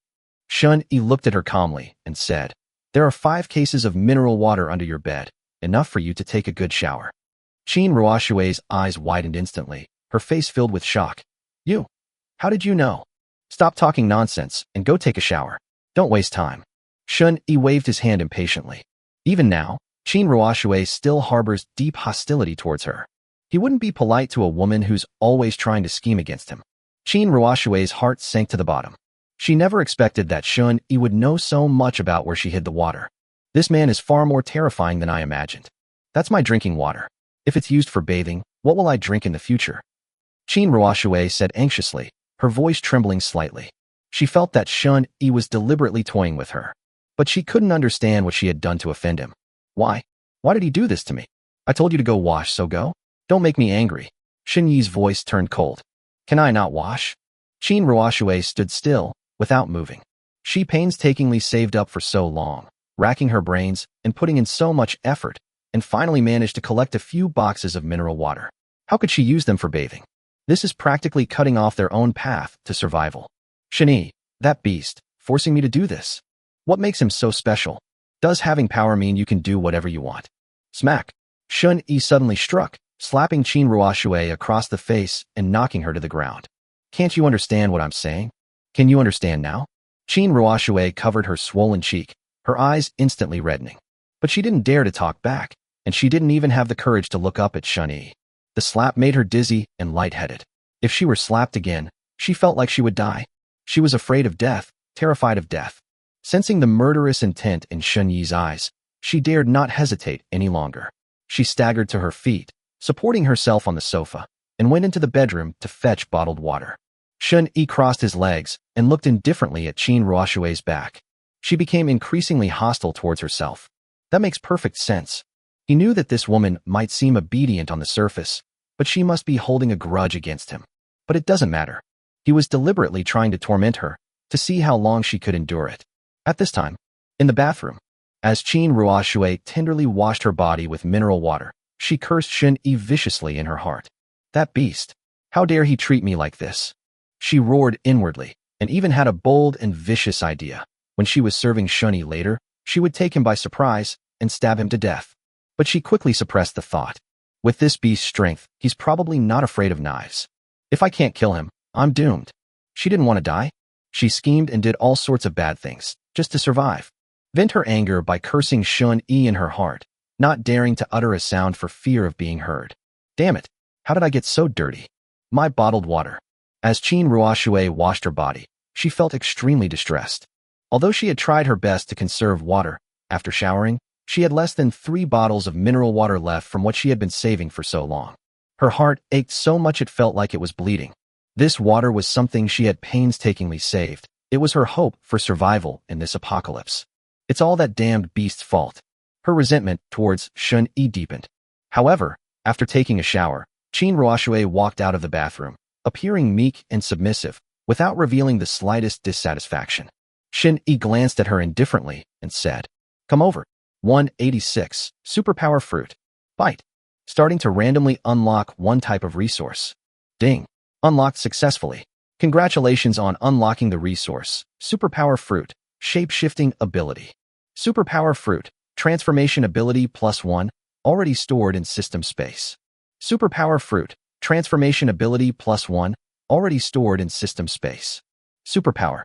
Shun Yi looked at her calmly and said, There are 5 cases of mineral water under your bed, enough for you to take a good shower. Qin Ruoshui's eyes widened instantly, her face filled with shock. You? How did you know? Stop talking nonsense and go take a shower. Don't waste time. Shun Yi waved his hand impatiently. Even now, Qin Ruoshui still harbors deep hostility towards her. He wouldn't be polite to a woman who's always trying to scheme against him. Qin Ruoshui's heart sank to the bottom. She never expected that Shun Yi would know so much about where she hid the water. This man is far more terrifying than I imagined. That's my drinking water. If it's used for bathing, what will I drink in the future? Qin Ruoshui said anxiously, her voice trembling slightly. She felt that Shun Yi was deliberately toying with her. But she couldn't understand what she had done to offend him. Why? Why did he do this to me? I told you to go wash, so go? Don't make me angry. Shun Yi's voice turned cold. Can I not wash? Qin Ruoshui stood still, without moving. She painstakingly saved up for so long, racking her brains and putting in so much effort, and finally managed to collect a few boxes of mineral water. How could she use them for bathing? This is practically cutting off their own path to survival. Shun Yi, that beast, forcing me to do this. What makes him so special? Does having power mean you can do whatever you want? Smack! Shun Yi suddenly struck, slapping Qin Ruoshui across the face and knocking her to the ground. Can't you understand what I'm saying? Can you understand now? Qin Ruoshui covered her swollen cheek, her eyes instantly reddening. But she didn't dare to talk back, and she didn't even have the courage to look up at Shun Yi. The slap made her dizzy and lightheaded. If she were slapped again, she felt like she would die. She was afraid of death, terrified of death. Sensing the murderous intent in Shun Yi's eyes, she dared not hesitate any longer. She staggered to her feet, supporting herself on the sofa, and went into the bedroom to fetch bottled water. Shun Yi crossed his legs and looked indifferently at Qin Ruoshui's back. She became increasingly hostile towards herself. That makes perfect sense. He knew that this woman might seem obedient on the surface, but she must be holding a grudge against him. But it doesn't matter. He was deliberately trying to torment her, to see how long she could endure it. At this time, in the bathroom, as Qin Ruoshui tenderly washed her body with mineral water, she cursed Shun Yi viciously in her heart. That beast! How dare he treat me like this? She roared inwardly, and even had a bold and vicious idea. When she was serving Shun Yi later, she would take him by surprise and stab him to death. But she quickly suppressed the thought. With this beast's strength, he's probably not afraid of knives. If I can't kill him, I'm doomed. She didn't want to die. She schemed and did all sorts of bad things, just to survive. Vent her anger by cursing Shun Yi in her heart, not daring to utter a sound for fear of being heard. Damn it, how did I get so dirty? My bottled water. As Qin Ruoshui washed her body, she felt extremely distressed. Although she had tried her best to conserve water, after showering, she had less than 3 bottles of mineral water left from what she had been saving for so long. Her heart ached so much it felt like it was bleeding. This water was something she had painstakingly saved. It was her hope for survival in this apocalypse. It's all that damned beast's fault. Her resentment towards Shun Yi deepened. However, after taking a shower, Qin Ruoshui walked out of the bathroom, appearing meek and submissive, without revealing the slightest dissatisfaction. Shun Yi glanced at her indifferently and said, "Come over." 186. Superpower Fruit. Bite. Starting to randomly unlock one type of resource. Ding. Unlocked successfully. Congratulations on unlocking the resource. Superpower Fruit. Shape-shifting ability. Superpower Fruit. Transformation ability +1. Already stored in system space. Superpower Fruit. Transformation ability +1. Already stored in system space. Superpower.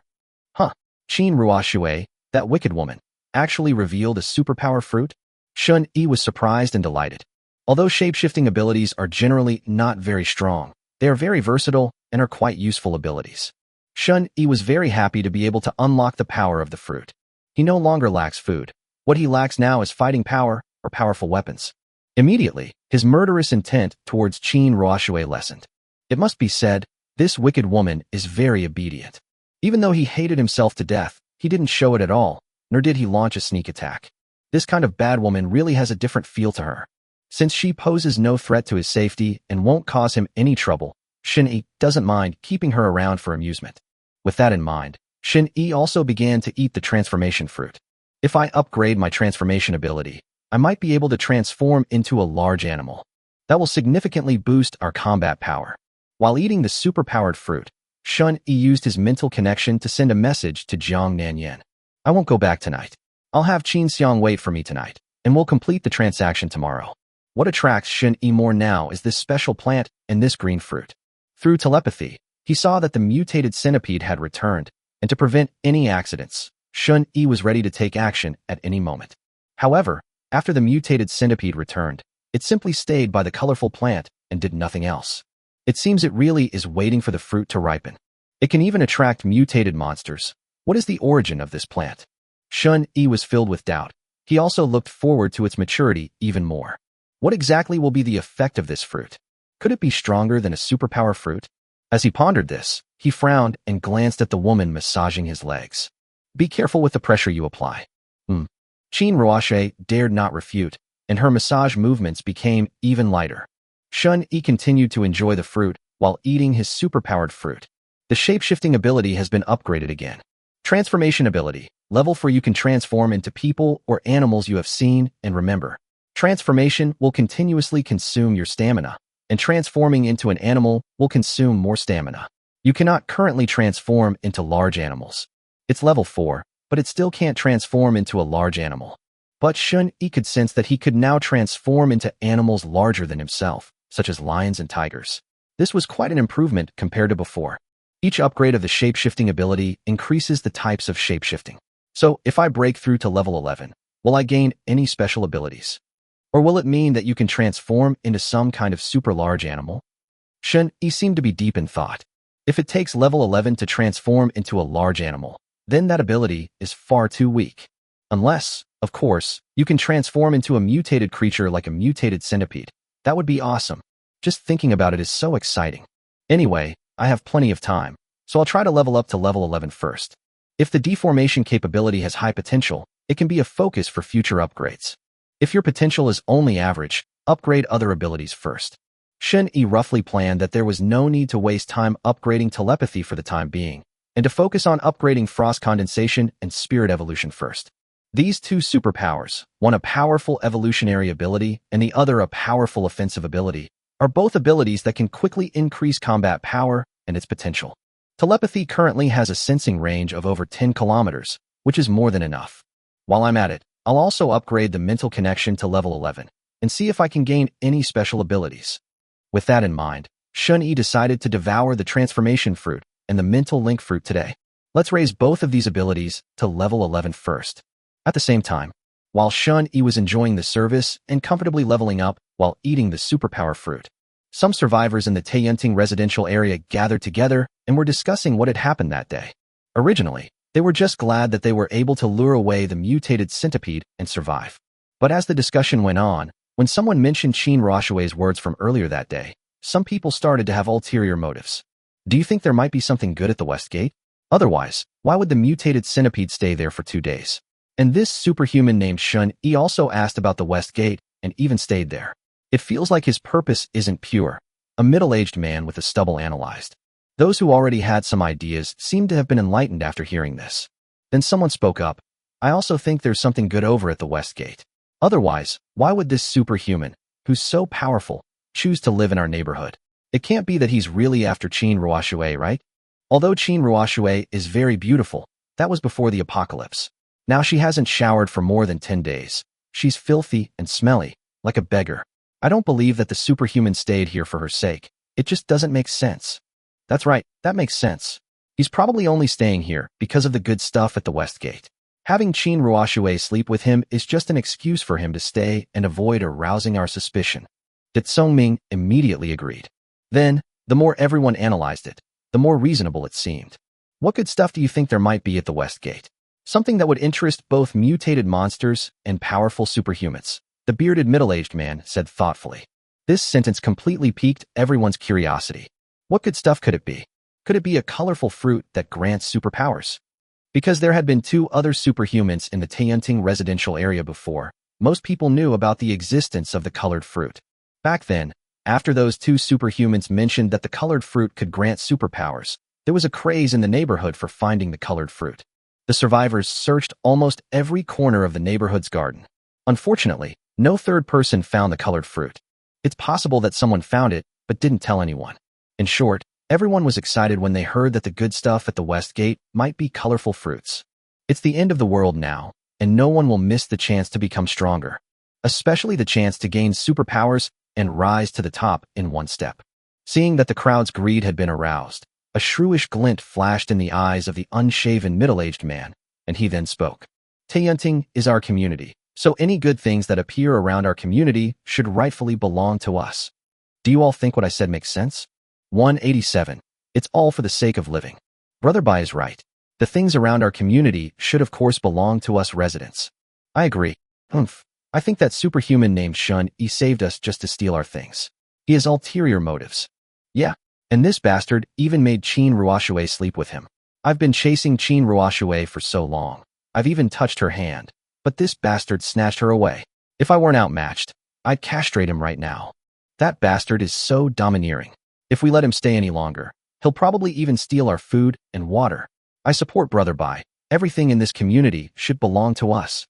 Huh. Qin Ruoshui, that wicked woman, actually revealed a superpower fruit? Shun Yi was surprised and delighted. Although shape-shifting abilities are generally not very strong, they are very versatile and are quite useful abilities. Shun Yi was very happy to be able to unlock the power of the fruit. He no longer lacks food. What he lacks now is fighting power or powerful weapons. Immediately, his murderous intent towards Qin Ruoshui lessened. It must be said, this wicked woman is very obedient. Even though he hated himself to death, he didn't show it at all, nor did he launch a sneak attack. This kind of bad woman really has a different feel to her. Since she poses no threat to his safety and won't cause him any trouble, Shun Yi doesn't mind keeping her around for amusement. With that in mind, Shun Yi also began to eat the transformation fruit. If I upgrade my transformation ability, I might be able to transform into a large animal. That will significantly boost our combat power. While eating the superpowered fruit, Shun Yi used his mental connection to send a message to Jiang Nanyan. I won't go back tonight. I'll have Qin Xiang wait for me tonight, and we'll complete the transaction tomorrow. What attracts Shun Yi more now is this special plant and this green fruit. Through telepathy, he saw that the mutated centipede had returned, and to prevent any accidents, Shun Yi was ready to take action at any moment. However, after the mutated centipede returned, it simply stayed by the colorful plant and did nothing else. It seems it really is waiting for the fruit to ripen. It can even attract mutated monsters. What is the origin of this plant? Shun Yi was filled with doubt. He also looked forward to its maturity even more. What exactly will be the effect of this fruit? Could it be stronger than a superpower fruit? As he pondered this, he frowned and glanced at the woman massaging his legs. Be careful with the pressure you apply. Qin Ruoxue dared not refute, and her massage movements became even lighter. Shun Yi continued to enjoy the fruit while eating his superpowered fruit. The shape-shifting ability has been upgraded again. Transformation ability, level 4. You can transform into people or animals you have seen and remember. Transformation will continuously consume your stamina, and transforming into an animal will consume more stamina. You cannot currently transform into large animals. It's level 4, but it still can't transform into a large animal. But Shun Yi could sense that he could now transform into animals larger than himself, such as lions and tigers. This was quite an improvement compared to before. Each upgrade of the shape-shifting ability increases the types of shape-shifting. So, if I break through to level 11, will I gain any special abilities? Or will it mean that you can transform into some kind of super large animal? Shun Yi seemed to be deep in thought. If it takes level 11 to transform into a large animal, then that ability is far too weak. Unless, of course, you can transform into a mutated creature like a mutated centipede. That would be awesome. Just thinking about it is so exciting. Anyway, I have plenty of time, so I'll try to level up to level 11 first. If the deformation capability has high potential, it can be a focus for future upgrades. If your potential is only average, upgrade other abilities first. Shun Yi roughly planned that there was no need to waste time upgrading telepathy for the time being, and to focus on upgrading frost condensation and spirit evolution first. These two superpowers, one a powerful evolutionary ability and the other a powerful offensive ability, are both abilities that can quickly increase combat power and its potential. Telepathy currently has a sensing range of over 10 kilometers, which is more than enough. While I'm at it, I'll also upgrade the mental connection to level 11 and see if I can gain any special abilities. With that in mind, Shun Yi decided to devour the transformation fruit and the mental link fruit today. Let's raise both of these abilities to level 11 first. At the same time, while Shun Yi was enjoying the service and comfortably leveling up while eating the superpower fruit, some survivors in the Taiyuanting residential area gathered together and were discussing what had happened that day. Originally, they were just glad that they were able to lure away the mutated centipede and survive. But as the discussion went on, when someone mentioned Qin Ruoxue's words from earlier that day, some people started to have ulterior motives. Do you think there might be something good at the West Gate? Otherwise, why would the mutated centipede stay there for 2 days? And this superhuman named Shun Yi also asked about the West Gate and even stayed there. It feels like his purpose isn't pure. A middle-aged man with a stubble analyzed. Those who already had some ideas seemed to have been enlightened after hearing this. Then someone spoke up. I also think there's something good over at the West Gate. Otherwise, why would this superhuman, who's so powerful, choose to live in our neighborhood? It can't be that he's really after Qin Ruoxue, right? Although Qin Ruoxue is very beautiful, that was before the apocalypse. Now she hasn't showered for more than 10 days. She's filthy and smelly, like a beggar. I don't believe that the superhuman stayed here for her sake. It just doesn't make sense. That's right, that makes sense. He's probably only staying here because of the good stuff at the West Gate. Having Qin Ruoxue sleep with him is just an excuse for him to stay and avoid arousing our suspicion. Ming immediately agreed. Then, the more everyone analyzed it, the more reasonable it seemed. What good stuff do you think there might be at the West Gate? Something that would interest both mutated monsters and powerful superhumans, the bearded middle-aged man said thoughtfully. This sentence completely piqued everyone's curiosity. What good stuff could it be? Could it be a colorful fruit that grants superpowers? Because there had been 2 other superhumans in the Taiyuanting residential area before, most people knew about the existence of the colored fruit. Back then, after those 2 superhumans mentioned that the colored fruit could grant superpowers, there was a craze in the neighborhood for finding the colored fruit. The survivors searched almost every corner of the neighborhood's garden. Unfortunately, no third person found the colored fruit. It's possible that someone found it, but didn't tell anyone. In short, everyone was excited when they heard that the good stuff at the West Gate might be colorful fruits. It's the end of the world now, and no one will miss the chance to become stronger, especially the chance to gain superpowers and rise to the top in one step. Seeing that the crowd's greed had been aroused, a shrewish glint flashed in the eyes of the unshaven middle-aged man, and he then spoke. Taeyunting is our community, so any good things that appear around our community should rightfully belong to us. Do you all think what I said makes sense? 187. It's all for the sake of living. Brother Bai is right. The things around our community should of course belong to us residents. I agree. I think that superhuman named Shun Yi saved us just to steal our things. He has ulterior motives. Yeah, and this bastard even made Qin Ruoshui sleep with him. I've been chasing Qin Ruoshui for so long. I've even touched her hand, but this bastard snatched her away. If I weren't outmatched, I'd castrate him right now. That bastard is so domineering. If we let him stay any longer, he'll probably even steal our food and water. I support Brother Bai. Everything in this community should belong to us.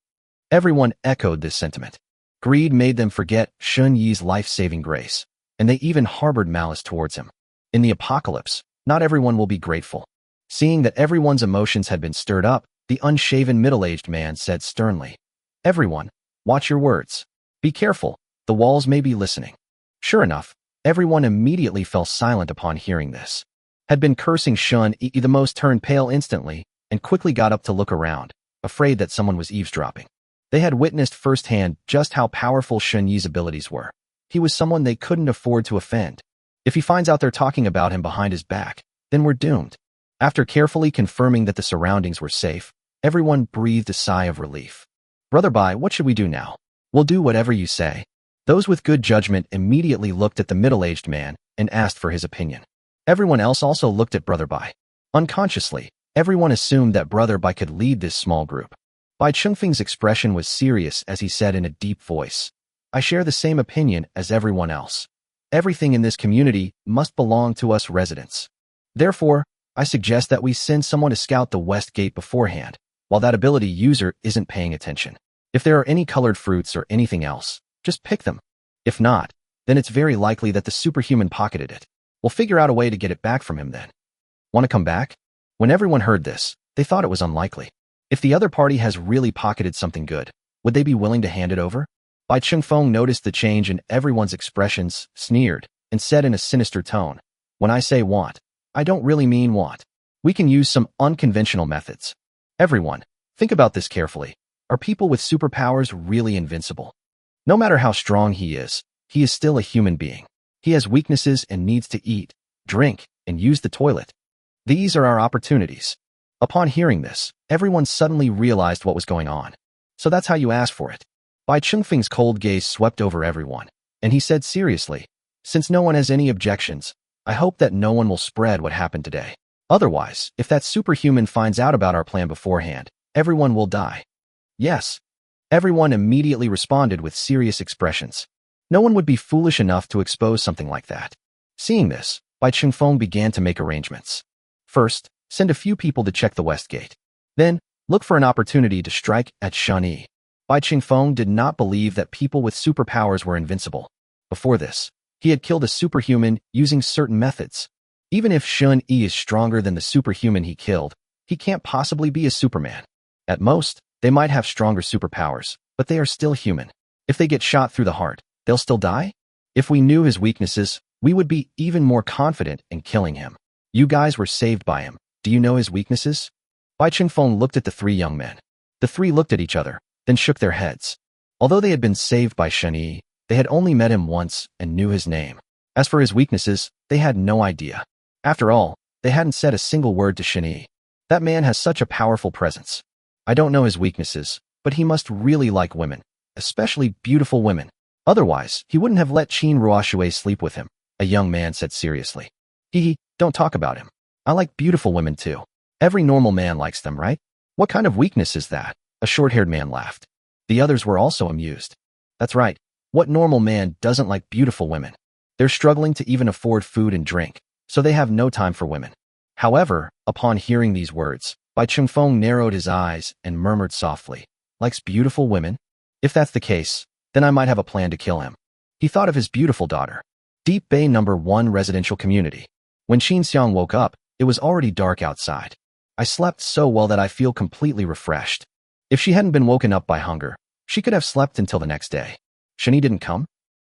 Everyone echoed this sentiment. Greed made them forget Shun Yi's life-saving grace, and they even harbored malice towards him. In the apocalypse, not everyone will be grateful. Seeing that everyone's emotions had been stirred up, the unshaven middle-aged man said sternly, "Everyone, watch your words. Be careful, the walls may be listening." Sure enough, everyone immediately fell silent upon hearing this. Had been cursing Shun Yi, the most turned pale instantly and quickly got up to look around, afraid that someone was eavesdropping. They had witnessed firsthand just how powerful Shun Yi's abilities were. He was someone they couldn't afford to offend. If he finds out they're talking about him behind his back, then we're doomed. After carefully confirming that the surroundings were safe, everyone breathed a sigh of relief. Brother Bai, what should we do now? We'll do whatever you say. Those with good judgment immediately looked at the middle-aged man and asked for his opinion. Everyone else also looked at Brother Bai. Unconsciously, everyone assumed that Brother Bai could lead this small group. Bai Chengfeng's expression was serious as he said in a deep voice, "I share the same opinion as everyone else. Everything in this community must belong to us residents. Therefore, I suggest that we send someone to scout the west gate beforehand, while that ability user isn't paying attention. If there are any colored fruits or anything else, just pick them. If not, then it's very likely that the superhuman pocketed it. We'll figure out a way to get it back from him then." Want to come back? When everyone heard this, they thought it was unlikely. If the other party has really pocketed something good, would they be willing to hand it over? Bai Chengfeng noticed the change in everyone's expressions, sneered, and said in a sinister tone, "When I say want, I don't really mean want. We can use some unconventional methods. Everyone, think about this carefully. Are people with superpowers really invincible? No matter how strong he is still a human being. He has weaknesses and needs to eat, drink, and use the toilet. These are our opportunities." Upon hearing this, everyone suddenly realized what was going on. So that's how you ask for it. Bai Chengfeng's cold gaze swept over everyone, and he said seriously, "Since no one has any objections, I hope that no one will spread what happened today. Otherwise, if that superhuman finds out about our plan beforehand, everyone will die." Yes. Everyone immediately responded with serious expressions. No one would be foolish enough to expose something like that. Seeing this, Bai Chengfeng began to make arrangements. First, send a few people to check the west gate. Then, look for an opportunity to strike at Shun Yi. Bai Chengfeng did not believe that people with superpowers were invincible. Before this, he had killed a superhuman using certain methods. Even if Shun Yi is stronger than the superhuman he killed, he can't possibly be a Superman. At most, they might have stronger superpowers, but they are still human. If they get shot through the heart, they'll still die? If we knew his weaknesses, we would be even more confident in killing him. You guys were saved by him. Do you know his weaknesses? Bai Chengfeng looked at the three young men. The three looked at each other, then shook their heads. Although they had been saved by Shun Yi, they had only met him once and knew his name. As for his weaknesses, they had no idea. After all, they hadn't said a single word to Shun Yi. That man has such a powerful presence. I don't know his weaknesses, but he must really like women, especially beautiful women. Otherwise, he wouldn't have let Qin Ruoshui sleep with him, a young man said seriously. Don't talk about him. I like beautiful women too. Every normal man likes them, right? What kind of weakness is that? A short-haired man laughed. The others were also amused. That's right. What normal man doesn't like beautiful women? They're struggling to even afford food and drink, so they have no time for women. However, upon hearing these words, Bai Chengfeng narrowed his eyes and murmured softly, "Likes beautiful women? If that's the case, then I might have a plan to kill him." He thought of his beautiful daughter. Deep Bay No. 1 residential community. When Qin Xiang woke up, it was already dark outside. "I slept so well that I feel completely refreshed. If she hadn't been woken up by hunger, she could have slept until the next day. Shani didn't come?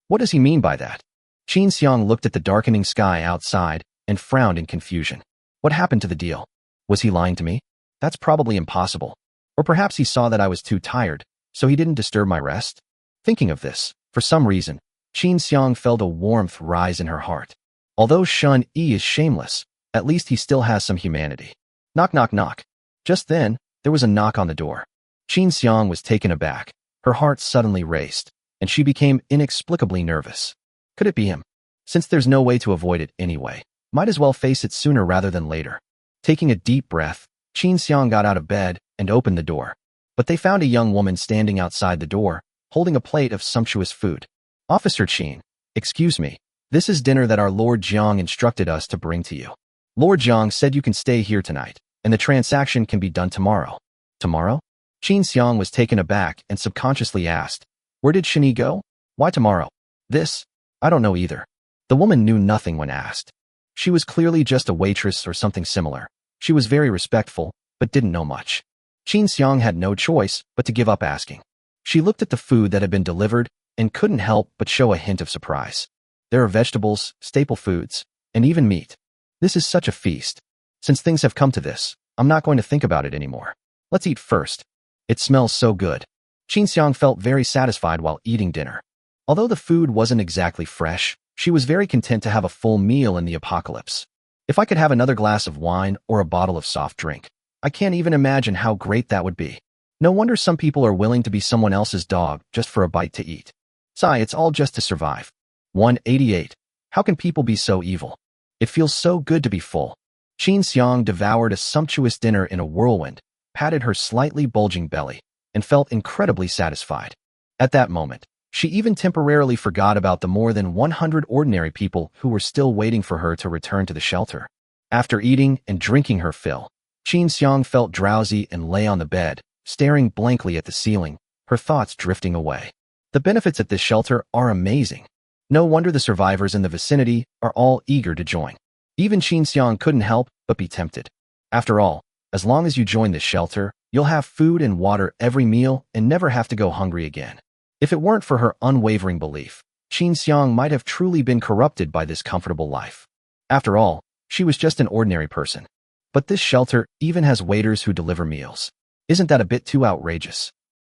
What does he mean by that? Qin Xiang looked at the darkening sky outside and frowned in confusion. What happened to the deal? Was he lying to me? That's probably impossible. Or perhaps he saw that I was too tired, so he didn't disturb my rest? Thinking of this, for some reason, Qin Xiang felt a warmth rise in her heart. Although Shun Yi is shameless, at least he still has some humanity. Knock, knock, knock. Just then, there was a knock on the door. Qin Xiang was taken aback. Her heart suddenly raced, and she became inexplicably nervous. Could it be him? Since there's no way to avoid it anyway, might as well face it sooner rather than later. Taking a deep breath, Qin Xiang got out of bed and opened the door. But they found a young woman standing outside the door, holding a plate of sumptuous food. Officer Qin, excuse me, this is dinner that our Lord Jiang instructed us to bring to you. Lord Jiang said you can stay here tonight, and the transaction can be done tomorrow. Tomorrow? Qin Xiang was taken aback and subconsciously asked, where did Shani go? Why tomorrow? This? I don't know either. The woman knew nothing when asked. She was clearly just a waitress or something similar. She was very respectful, but didn't know much. Qin Xiang had no choice but to give up asking. She looked at the food that had been delivered and couldn't help but show a hint of surprise. There are vegetables, staple foods, and even meat. This is such a feast. Since things have come to this, I'm not going to think about it anymore. Let's eat first. It smells so good. Qin Xiang felt very satisfied while eating dinner. Although the food wasn't exactly fresh, she was very content to have a full meal in the apocalypse. If I could have another glass of wine or a bottle of soft drink, I can't even imagine how great that would be. No wonder some people are willing to be someone else's dog just for a bite to eat. Sigh, it's all just to survive. 188. How can people be so evil? It feels so good to be full. Qin Xiang devoured a sumptuous dinner in a whirlwind, patted her slightly bulging belly, and felt incredibly satisfied. At that moment, she even temporarily forgot about the more than 100 ordinary people who were still waiting for her to return to the shelter. After eating and drinking her fill, Qin Xiang felt drowsy and lay on the bed, staring blankly at the ceiling, her thoughts drifting away. The benefits at this shelter are amazing. No wonder the survivors in the vicinity are all eager to join. Even Qin Xiang couldn't help but be tempted. After all, as long as you join this shelter, you'll have food and water every meal and never have to go hungry again. If it weren't for her unwavering belief, Qin Xiang might have truly been corrupted by this comfortable life. After all, she was just an ordinary person. But this shelter even has waiters who deliver meals. Isn't that a bit too outrageous?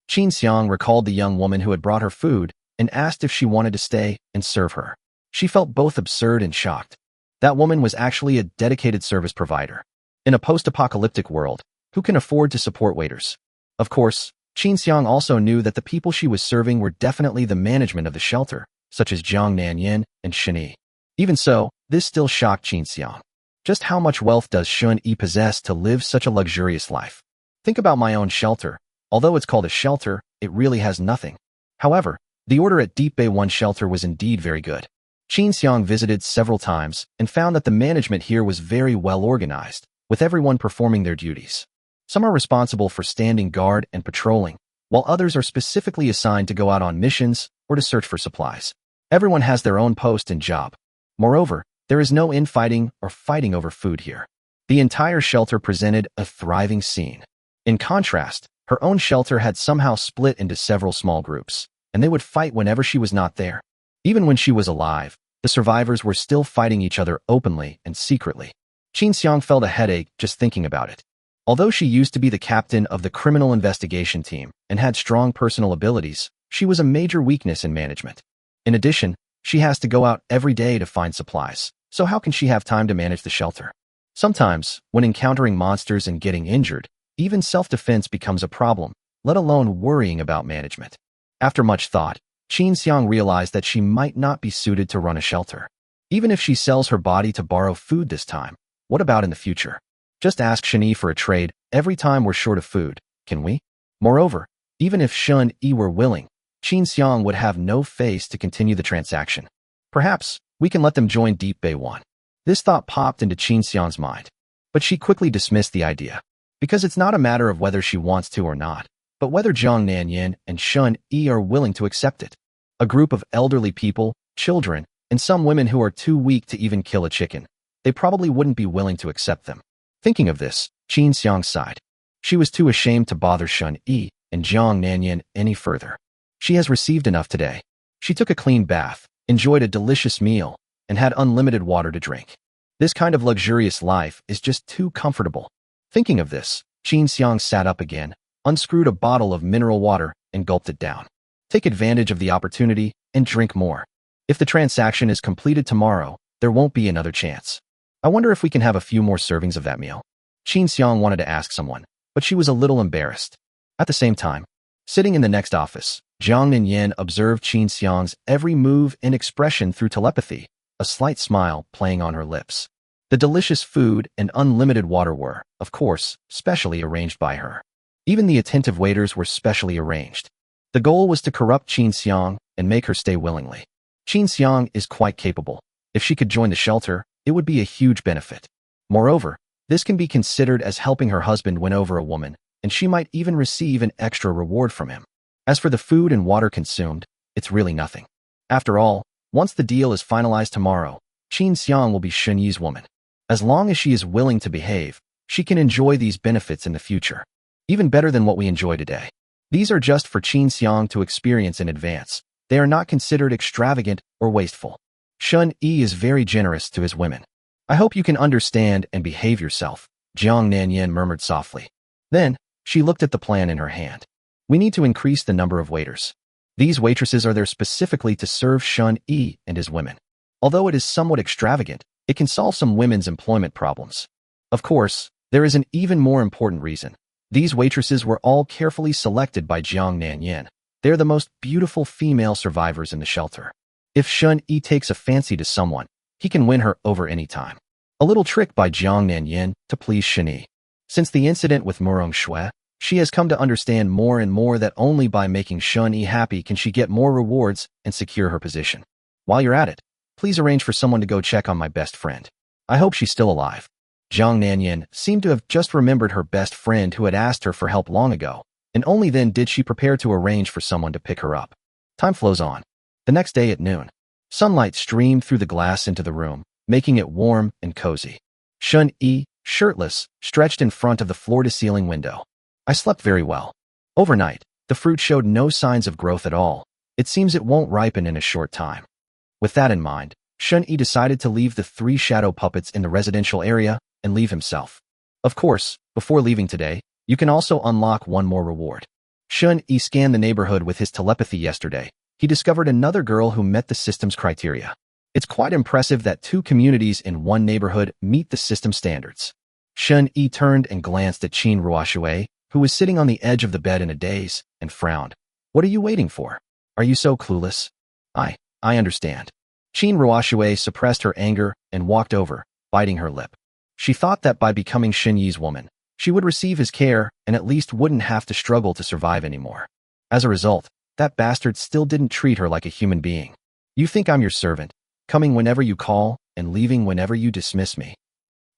Qin Xiang recalled the young woman who had brought her food and asked if she wanted to stay and serve her. She felt both absurd and shocked. That woman was actually a dedicated service provider. In a post-apocalyptic world, who can afford to support waiters? Of course, Qin Xiang also knew that the people she was serving were definitely the management of the shelter, such as Jiang Nanyan and Shani. Even so, this still shocked Qin Xiang. Just how much wealth does Shun Yi possess to live such a luxurious life? Think about my own shelter. Although it's called a shelter, it really has nothing. However, the order at Deep Bay 1 shelter was indeed very good. Qin Xiang visited several times and found that the management here was very well organized, with everyone performing their duties. Some are responsible for standing guard and patrolling, while others are specifically assigned to go out on missions or to search for supplies. Everyone has their own post and job. Moreover, there is no infighting or fighting over food here. The entire shelter presented a thriving scene. In contrast, her own shelter had somehow split into several small groups, and they would fight whenever she was not there. Even when she was alive, the survivors were still fighting each other openly and secretly. Qin Xiang felt a headache just thinking about it. Although she used to be the captain of the criminal investigation team and had strong personal abilities, she was a major weakness in management. In addition, she has to go out every day to find supplies, so how can she have time to manage the shelter? Sometimes, when encountering monsters and getting injured, even self-defense becomes a problem, let alone worrying about management. After much thought, Qin Xiang realized that she might not be suited to run a shelter. Even if she sells her body to borrow food this time, what about in the future? Just ask Shani for a trade every time we're short of food, can we? Moreover, even if Shun Yi were willing, Qin Xiang would have no face to continue the transaction. Perhaps, we can let them join Deep Bay 1. This thought popped into Qin Xiang's mind. But she quickly dismissed the idea. Because it's not a matter of whether she wants to or not, but whether Jiang Nanyan and Shun Yi are willing to accept it. A group of elderly people, children, and some women who are too weak to even kill a chicken. They probably wouldn't be willing to accept them. Thinking of this, Qin Xiang sighed. She was too ashamed to bother Shun Yi, and Jiang Nanyan any further. She has received enough today. She took a clean bath, enjoyed a delicious meal, and had unlimited water to drink. This kind of luxurious life is just too comfortable. Thinking of this, Qin Xiang sat up again, unscrewed a bottle of mineral water, and gulped it down. Take advantage of the opportunity and drink more. If the transaction is completed tomorrow, there won't be another chance. I wonder if we can have a few more servings of that meal. Qin Xiang wanted to ask someone, but she was a little embarrassed. At the same time, sitting in the next office, Jiang Nanyan observed Qin Xiang's every move and expression through telepathy, a slight smile playing on her lips. The delicious food and unlimited water were, of course, specially arranged by her. Even the attentive waiters were specially arranged. The goal was to corrupt Qin Xiang and make her stay willingly. Qin Xiang is quite capable. If she could join the shelter, it would be a huge benefit. Moreover, this can be considered as helping her husband win over a woman, and she might even receive an extra reward from him. As for the food and water consumed, it's really nothing. After all, once the deal is finalized tomorrow, Qin Xiang will be Shun Yi's woman. As long as she is willing to behave, she can enjoy these benefits in the future. Even better than what we enjoy today. These are just for Qin Xiang to experience in advance. They are not considered extravagant or wasteful. Shun Yi is very generous to his women. I hope you can understand and behave yourself, Jiang Nanyan murmured softly. Then, she looked at the plan in her hand. We need to increase the number of waiters. These waitresses are there specifically to serve Shun Yi and his women. Although it is somewhat extravagant, it can solve some women's employment problems. Of course, there is an even more important reason. These waitresses were all carefully selected by Jiang Nanyan. They are the most beautiful female survivors in the shelter. If Shun Yi takes a fancy to someone, he can win her over any time. A little trick by Jiang Nanyan to please Shun Yi. Since the incident with Murong Shui, she has come to understand more and more that only by making Shun Yi happy can she get more rewards and secure her position. While you're at it, please arrange for someone to go check on my best friend. I hope she's still alive. Jiang Nanyan seemed to have just remembered her best friend who had asked her for help long ago, and only then did she prepare to arrange for someone to pick her up. Time flows on. The next day at noon, sunlight streamed through the glass into the room, making it warm and cozy. Shun Yi, shirtless, stretched in front of the floor-to-ceiling window. I slept very well. Overnight, the fruit showed no signs of growth at all. It seems it won't ripen in a short time. With that in mind, Shun Yi decided to leave the 3 shadow puppets in the residential area and leave himself. Of course, before leaving today, you can also unlock one more reward. Shun Yi scanned the neighborhood with his telepathy yesterday. He discovered another girl who met the system's criteria. It's quite impressive that 2 communities in one neighborhood meet the system standards. Shun Yi turned and glanced at Qin Ruoshui, who was sitting on the edge of the bed in a daze, and frowned. What are you waiting for? Are you so clueless? I understand. Qin Ruoshui suppressed her anger and walked over, biting her lip. She thought that by becoming Shun Yi's woman, she would receive his care and at least wouldn't have to struggle to survive anymore. As a result, that bastard still didn't treat her like a human being. You think I'm your servant, coming whenever you call and leaving whenever you dismiss me.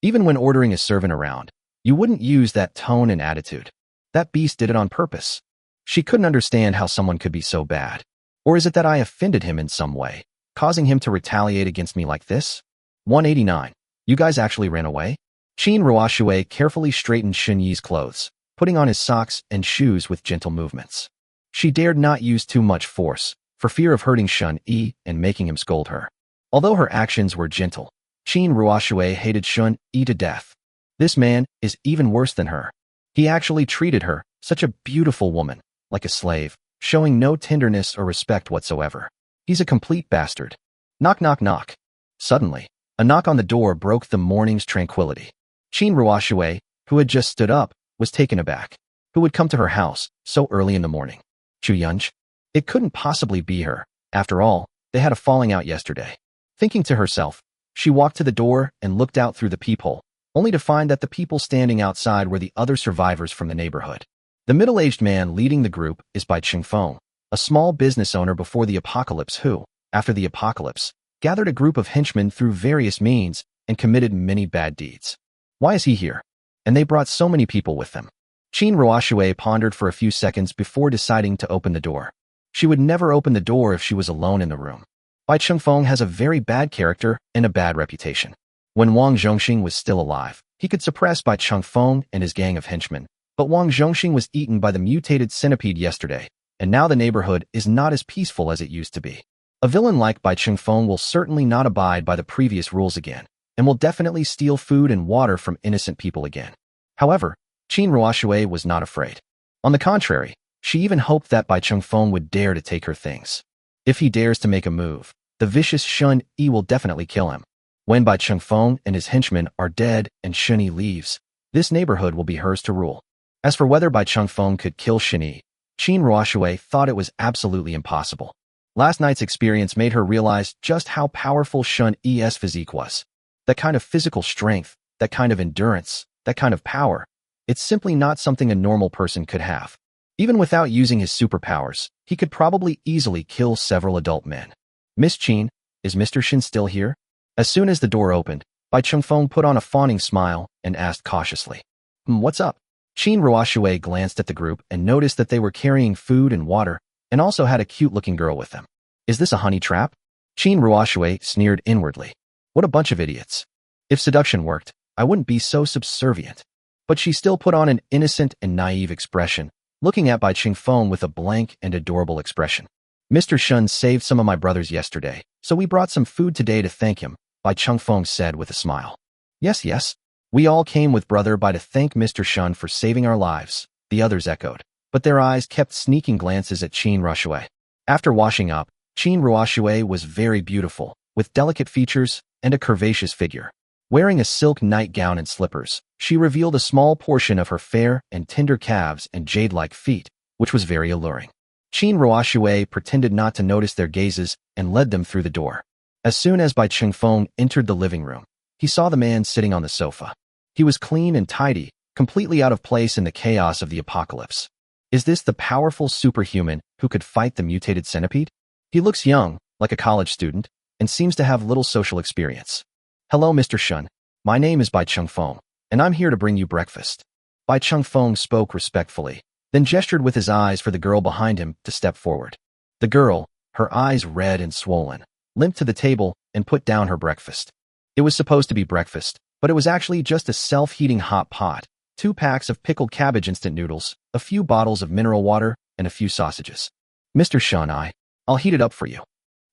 Even when ordering a servant around, you wouldn't use that tone and attitude. That beast did it on purpose. She couldn't understand how someone could be so bad. Or is it that I offended him in some way, causing him to retaliate against me like this? 189. You guys actually ran away? Qin Ruoshui carefully straightened Shun Yi's clothes, putting on his socks and shoes with gentle movements. She dared not use too much force, for fear of hurting Shun Yi and making him scold her. Although her actions were gentle, Qin Ruoshui hated Shun Yi to death. This man is even worse than her. He actually treated her, such a beautiful woman, like a slave, showing no tenderness or respect whatsoever. He's a complete bastard. Knock, knock, knock. Suddenly, a knock on the door broke the morning's tranquility. Qin Ruoshui, who had just stood up, was taken aback. Who would come to her house so early in the morning? Chu Yunj? It couldn't possibly be her. After all, they had a falling out yesterday. Thinking to herself, she walked to the door and looked out through the peephole, only to find that the people standing outside were the other survivors from the neighborhood. The middle-aged man leading the group is Bai Chengfeng, a small business owner before the apocalypse who, after the apocalypse, gathered a group of henchmen through various means and committed many bad deeds. Why is he here? And they brought so many people with them. Qin Ruoshui pondered for a few seconds before deciding to open the door. She would never open the door if she was alone in the room. Bai Chengfeng has a very bad character and a bad reputation. When Wang Zhongxing was still alive, he could suppress Bai Chengfeng and his gang of henchmen, But Wang Zhongxing was eaten by the mutated centipede yesterday, and now the neighborhood is not as peaceful as it used to be. A villain like Bai Chengfeng will certainly not abide by the previous rules again, and will definitely steal food and water from innocent people again. However, Qin Ruoxue was not afraid. On the contrary, she even hoped that Bai Chengfeng would dare to take her things. If he dares to make a move, the vicious Shun Yi will definitely kill him. When Bai Chengfeng and his henchmen are dead and Shun Yi leaves, this neighborhood will be hers to rule. As for whether Bai Chengfeng could kill Shun Yi, Qin Ruoxue thought it was absolutely impossible. Last night's experience made her realize just how powerful Shun Yi's physique was. That kind of physical strength, that kind of endurance, that kind of power, it's simply not something a normal person could have. Even without using his superpowers, he could probably easily kill several adult men. Miss Qin, is Mr. Shin still here? As soon as the door opened, Bai Chengfeng put on a fawning smile and asked cautiously. What's up? Qin Ruoxue glanced at the group and noticed that they were carrying food and water, and also had a cute-looking girl with them. Is this a honey trap? Qin Ruoxue sneered inwardly. What a bunch of idiots. If seduction worked, I wouldn't be so subservient. But she still put on an innocent and naive expression, looking at Bai Chengfeng with a blank and adorable expression. Mr. Shun saved some of my brothers yesterday, so we brought some food today to thank him, Bai Chengfeng said with a smile. Yes. We all came with Brother Bai to thank Mr. Shun for saving our lives, the others echoed, but their eyes kept sneaking glances at Qin Ruoxue. After washing up, Qin Ruoxue was very beautiful, with delicate features and a curvaceous figure. Wearing a silk nightgown and slippers, she revealed a small portion of her fair and tender calves and jade-like feet, which was very alluring. Qin Ruoxue pretended not to notice their gazes and led them through the door. As soon as Bai Chengfeng entered the living room, he saw the man sitting on the sofa. He was clean and tidy, completely out of place in the chaos of the apocalypse. Is this the powerful superhuman who could fight the mutated centipede? He looks young, like a college student, and seems to have little social experience. Hello, Mr. Shun. My name is Bai Chengfeng, and I'm here to bring you breakfast. Bai Chengfeng spoke respectfully, then gestured with his eyes for the girl behind him to step forward. The girl, her eyes red and swollen, limped to the table and put down her breakfast. It was supposed to be breakfast, but it was actually just a self-heating hot pot, 2 packs of pickled cabbage instant noodles, a few bottles of mineral water, and a few sausages. Mr. Shun, I'll heat it up for you.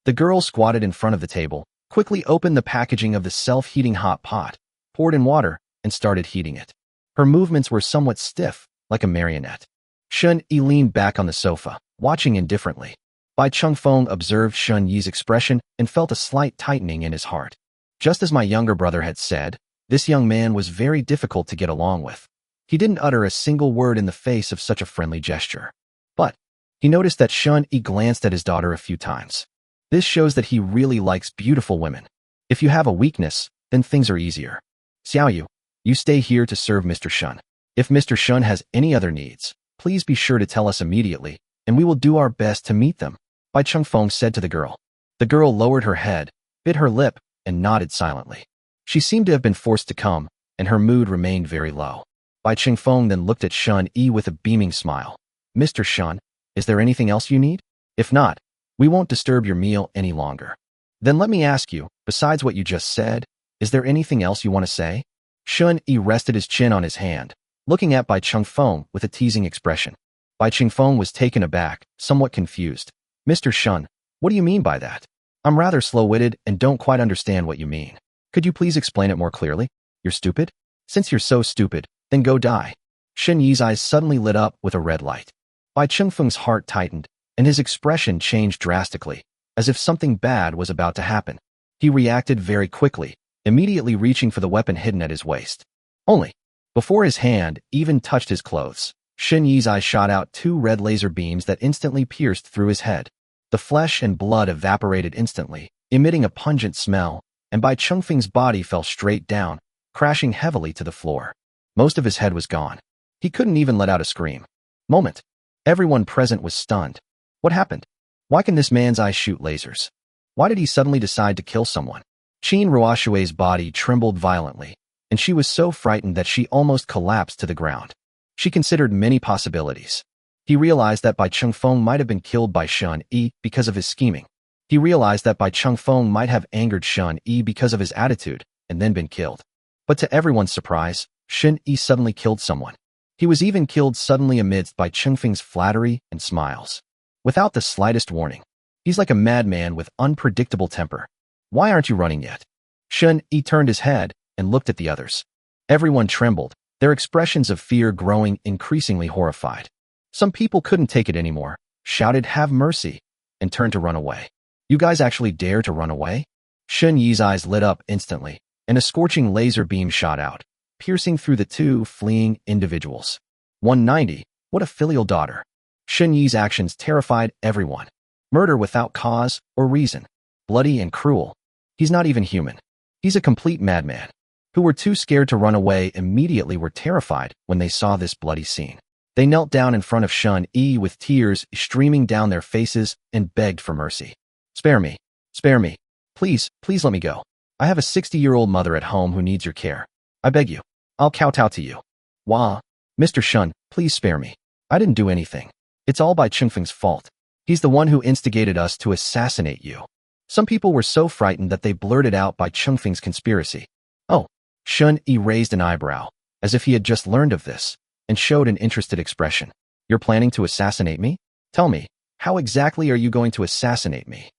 The girl squatted in front of the table, quickly opened the packaging of the self-heating hot pot, poured in water, and started heating it. Her movements were somewhat stiff, like a marionette. Shun Yi leaned back on the sofa, watching indifferently. Bai Chengfeng observed Shun Yi's expression and felt a slight tightening in his heart. Just as my younger brother had said, this young man was very difficult to get along with. He didn't utter a single word in the face of such a friendly gesture. But he noticed that Shun Yi glanced at his daughter a few times. This shows that he really likes beautiful women. If you have a weakness, then things are easier. Xiaoyu, you stay here to serve Mr. Shun. If Mr. Shun has any other needs, please be sure to tell us immediately, and we will do our best to meet them, Bai Chengfeng said to the girl. The girl lowered her head, bit her lip, and nodded silently. She seemed to have been forced to come, and her mood remained very low. Bai Chengfeng then looked at Shun Yi with a beaming smile. Mr. Shun, is there anything else you need? If not, we won't disturb your meal any longer. Then let me ask you, besides what you just said, is there anything else you want to say? Shun Yi rested his chin on his hand, looking at Bai Chengfeng with a teasing expression. Bai Chengfeng was taken aback, somewhat confused. Mr. Shun, what do you mean by that? I'm rather slow-witted and don't quite understand what you mean. Could you please explain it more clearly? You're stupid? Since you're so stupid, then go die. Shun Yi's eyes suddenly lit up with a red light. Bai Chengfeng's heart tightened, and his expression changed drastically, as if something bad was about to happen. He reacted very quickly, immediately reaching for the weapon hidden at his waist. Only, before his hand even touched his clothes, Shun Yi's eyes shot out 2 red laser beams that instantly pierced through his head. The flesh and blood evaporated instantly, emitting a pungent smell, and Bai Chengfeng's body fell straight down, crashing heavily to the floor. Most of his head was gone. He couldn't even let out a scream. Moment. Everyone present was stunned. What happened? Why can this man's eyes shoot lasers? Why did he suddenly decide to kill someone? Qin Ruoxue's body trembled violently, and she was so frightened that she almost collapsed to the ground. She considered many possibilities. He realized that Bai Chengfeng might have been killed by Shun Yi because of his scheming. He realized that Bai Chengfeng might have angered Shun Yi because of his attitude and then been killed. But to everyone's surprise, Shun Yi suddenly killed someone. He was even killed suddenly amidst by Chengfeng's flattery and smiles. Without the slightest warning. He's like a madman with unpredictable temper. Why aren't you running yet? Shun Yi turned his head and looked at the others. Everyone trembled, their expressions of fear growing increasingly horrified. Some people couldn't take it anymore, shouted, "Have mercy," and turned to run away. You guys actually dare to run away? Shun Yi's eyes lit up instantly, and a scorching laser beam shot out, piercing through the two fleeing individuals. 190, what a filial daughter. Shun Yi's actions terrified everyone. Murder without cause or reason. Bloody and cruel. He's not even human. He's a complete madman. Who were too scared to run away immediately were terrified when they saw this bloody scene. They knelt down in front of Shun Yi with tears streaming down their faces and begged for mercy. Spare me. Spare me. Please, please let me go. I have a 60-year-old mother at home who needs your care. I beg you. I'll kowtow to you. Wah. Mr. Shun, please spare me. I didn't do anything. It's all by Chengfeng's fault. He's the one who instigated us to assassinate you. Some people were so frightened that they blurted out by Chengfeng's conspiracy. Oh. Shun Yi raised an eyebrow, as if he had just learned of this, and showed an interested expression. You're planning to assassinate me? Tell me, how exactly are you going to assassinate me?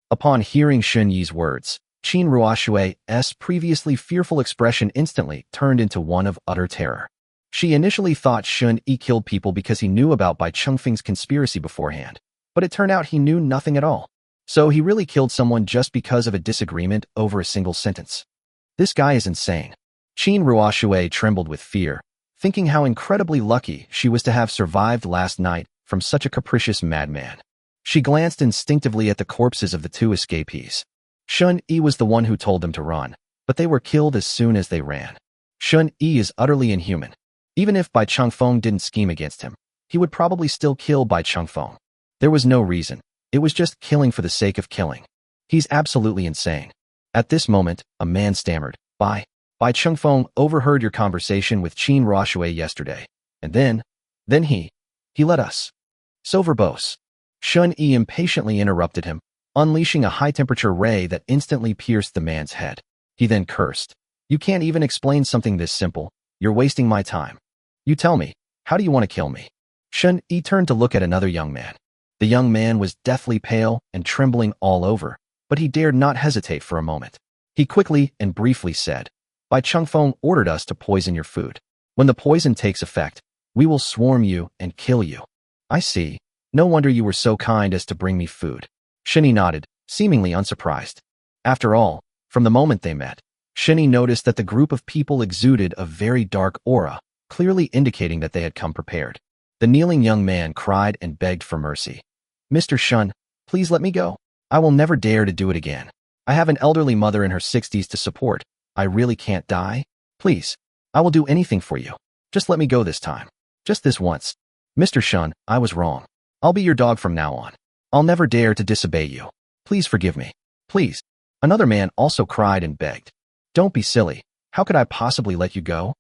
Upon hearing Shun Yi's words, Qin Ruoshue's previously fearful expression instantly turned into one of utter terror. She initially thought Shun Yi killed people because he knew about Bai Chengfeng's conspiracy beforehand, but it turned out he knew nothing at all. So he really killed someone just because of a disagreement over a single sentence. This guy is insane. Qin Ruoshue trembled with fear, thinking how incredibly lucky she was to have survived last night from such a capricious madman. She glanced instinctively at the corpses of the two escapees. Shun Yi was the one who told them to run, but they were killed as soon as they ran. Shun Yi is utterly inhuman. Even if Bai Chengfeng didn't scheme against him, he would probably still kill Bai Chengfeng. There was no reason. It was just killing for the sake of killing. He's absolutely insane. At this moment, a man stammered, Bai Chengfeng overheard your conversation with Qin Ruoshue yesterday, and then he let us. So verbose. Shun Yi impatiently interrupted him, unleashing a high-temperature ray that instantly pierced the man's head. He then cursed. You can't even explain something this simple. You're wasting my time. You tell me, how do you want to kill me? Shun Yi turned to look at another young man. The young man was deathly pale and trembling all over, but he dared not hesitate for a moment. He quickly and briefly said, Bai Chengfeng ordered us to poison your food. When the poison takes effect, we will swarm you and kill you. I see. No wonder you were so kind as to bring me food. Shun Yi nodded, seemingly unsurprised. After all, from the moment they met, Shun Yi noticed that the group of people exuded a very dark aura, clearly indicating that they had come prepared. The kneeling young man cried and begged for mercy. Mr. Shun, please let me go. I will never dare to do it again. I have an elderly mother in her 60s to support. I really can't die. Please. I will do anything for you. Just let me go this time. Just this once. Mr. Shun, I was wrong. I'll be your dog from now on. I'll never dare to disobey you. Please forgive me. Please. Another man also cried and begged. Don't be silly. How could I possibly let you go?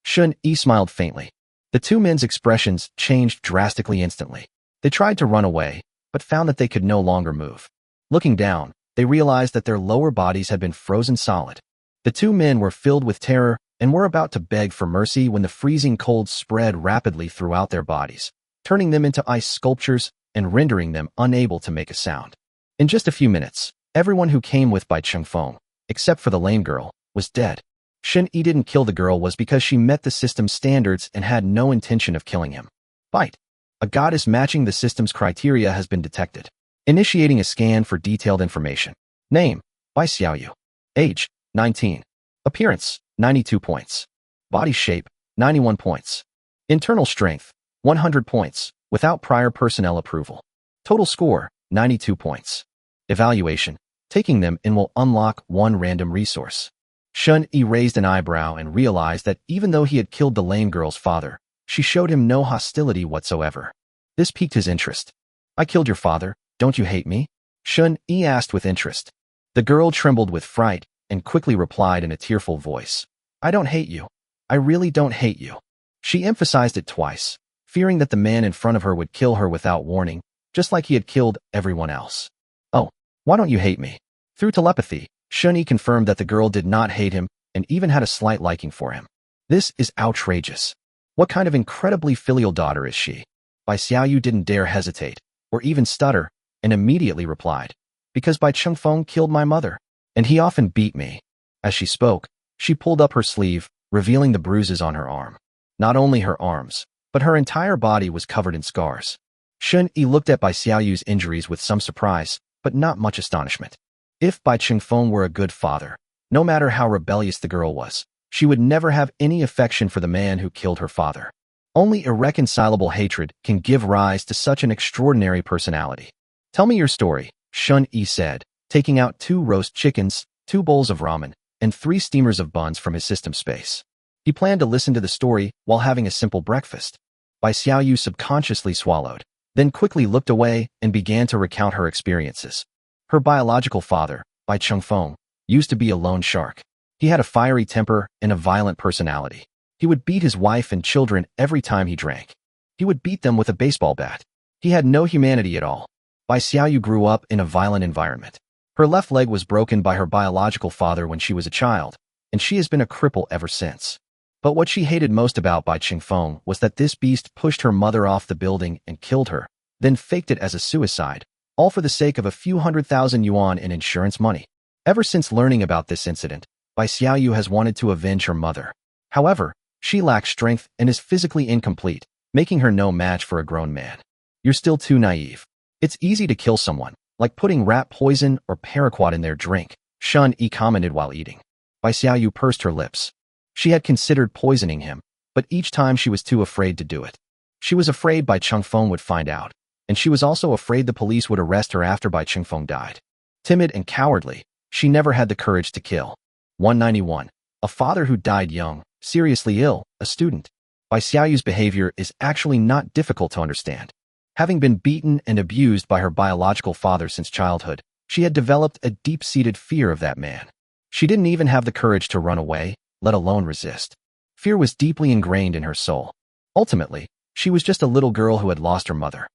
Shun Yi smiled faintly. The two men's expressions changed drastically instantly. They tried to run away, but found that they could no longer move. Looking down, they realized that their lower bodies had been frozen solid. The two men were filled with terror and were about to beg for mercy when the freezing cold spread rapidly throughout their bodies, turning them into ice sculptures and rendering them unable to make a sound. In just a few minutes, everyone who came with Bai Chengfeng, except for the lame girl, was dead. Shun Yi didn't kill the girl was because she met the system's standards and had no intention of killing him. Bite. A goddess matching the system's criteria has been detected. Initiating a scan for detailed information. Name, Bai Xiaoyu. Age, 19. Appearance, 92 points. Body shape, 91 points. Internal strength, 100 points, without prior personnel approval. Total score, 92 points. Evaluation. Taking them in will unlock one random resource. Shun Yi raised an eyebrow and realized that even though he had killed the lame girl's father, she showed him no hostility whatsoever. This piqued his interest. I killed your father, don't you hate me? Shun Yi asked with interest. The girl trembled with fright and quickly replied in a tearful voice. I don't hate you. I really don't hate you. She emphasized it twice, fearing that the man in front of her would kill her without warning, just like he had killed everyone else. Oh, why don't you hate me? Through telepathy, Shun Yi confirmed that the girl did not hate him and even had a slight liking for him. This is outrageous. What kind of incredibly filial daughter is she? Bai Xiaoyu didn't dare hesitate, or even stutter, and immediately replied, because Bai Chengfeng killed my mother, and he often beat me. As she spoke, she pulled up her sleeve, revealing the bruises on her arm. Not only her arms, but her entire body was covered in scars. Shun Yi looked at Bai Xiaoyu's injuries with some surprise, but not much astonishment. If Bai Chengfeng were a good father, no matter how rebellious the girl was, she would never have any affection for the man who killed her father. Only irreconcilable hatred can give rise to such an extraordinary personality. Tell me your story, Shun Yi said, taking out 2 roast chickens, 2 bowls of ramen, and 3 steamers of buns from his system space. He planned to listen to the story while having a simple breakfast. Bai Xiaoyu subconsciously swallowed, then quickly looked away and began to recount her experiences. Her biological father, Bai Chengfeng, used to be a loan shark. He had a fiery temper and a violent personality. He would beat his wife and children every time he drank. He would beat them with a baseball bat. He had no humanity at all. Bai Xiaoyu grew up in a violent environment. Her left leg was broken by her biological father when she was a child, and she has been a cripple ever since. But what she hated most about Bai Chengfeng was that this beast pushed her mother off the building and killed her, then faked it as a suicide, all for the sake of a few 100,000 yuan in insurance money. Ever since learning about this incident, Bai Xiaoyu has wanted to avenge her mother. However, she lacks strength and is physically incomplete, making her no match for a grown man. You're still too naive. It's easy to kill someone, like putting rat poison or paraquat in their drink, Shun Yi commented while eating. Bai Xiaoyu pursed her lips. She had considered poisoning him, but each time she was too afraid to do it. She was afraid Bai Chengfeng would find out, and she was also afraid the police would arrest her after Bai Chengfeng died. Timid and cowardly, she never had the courage to kill. 191. A father who died young, seriously ill, a student. Bai Xiaoyu's behavior is actually not difficult to understand. Having been beaten and abused by her biological father since childhood, she had developed a deep-seated fear of that man. She didn't even have the courage to run away, let alone resist. Fear was deeply ingrained in her soul. Ultimately, she was just a little girl who had lost her mother.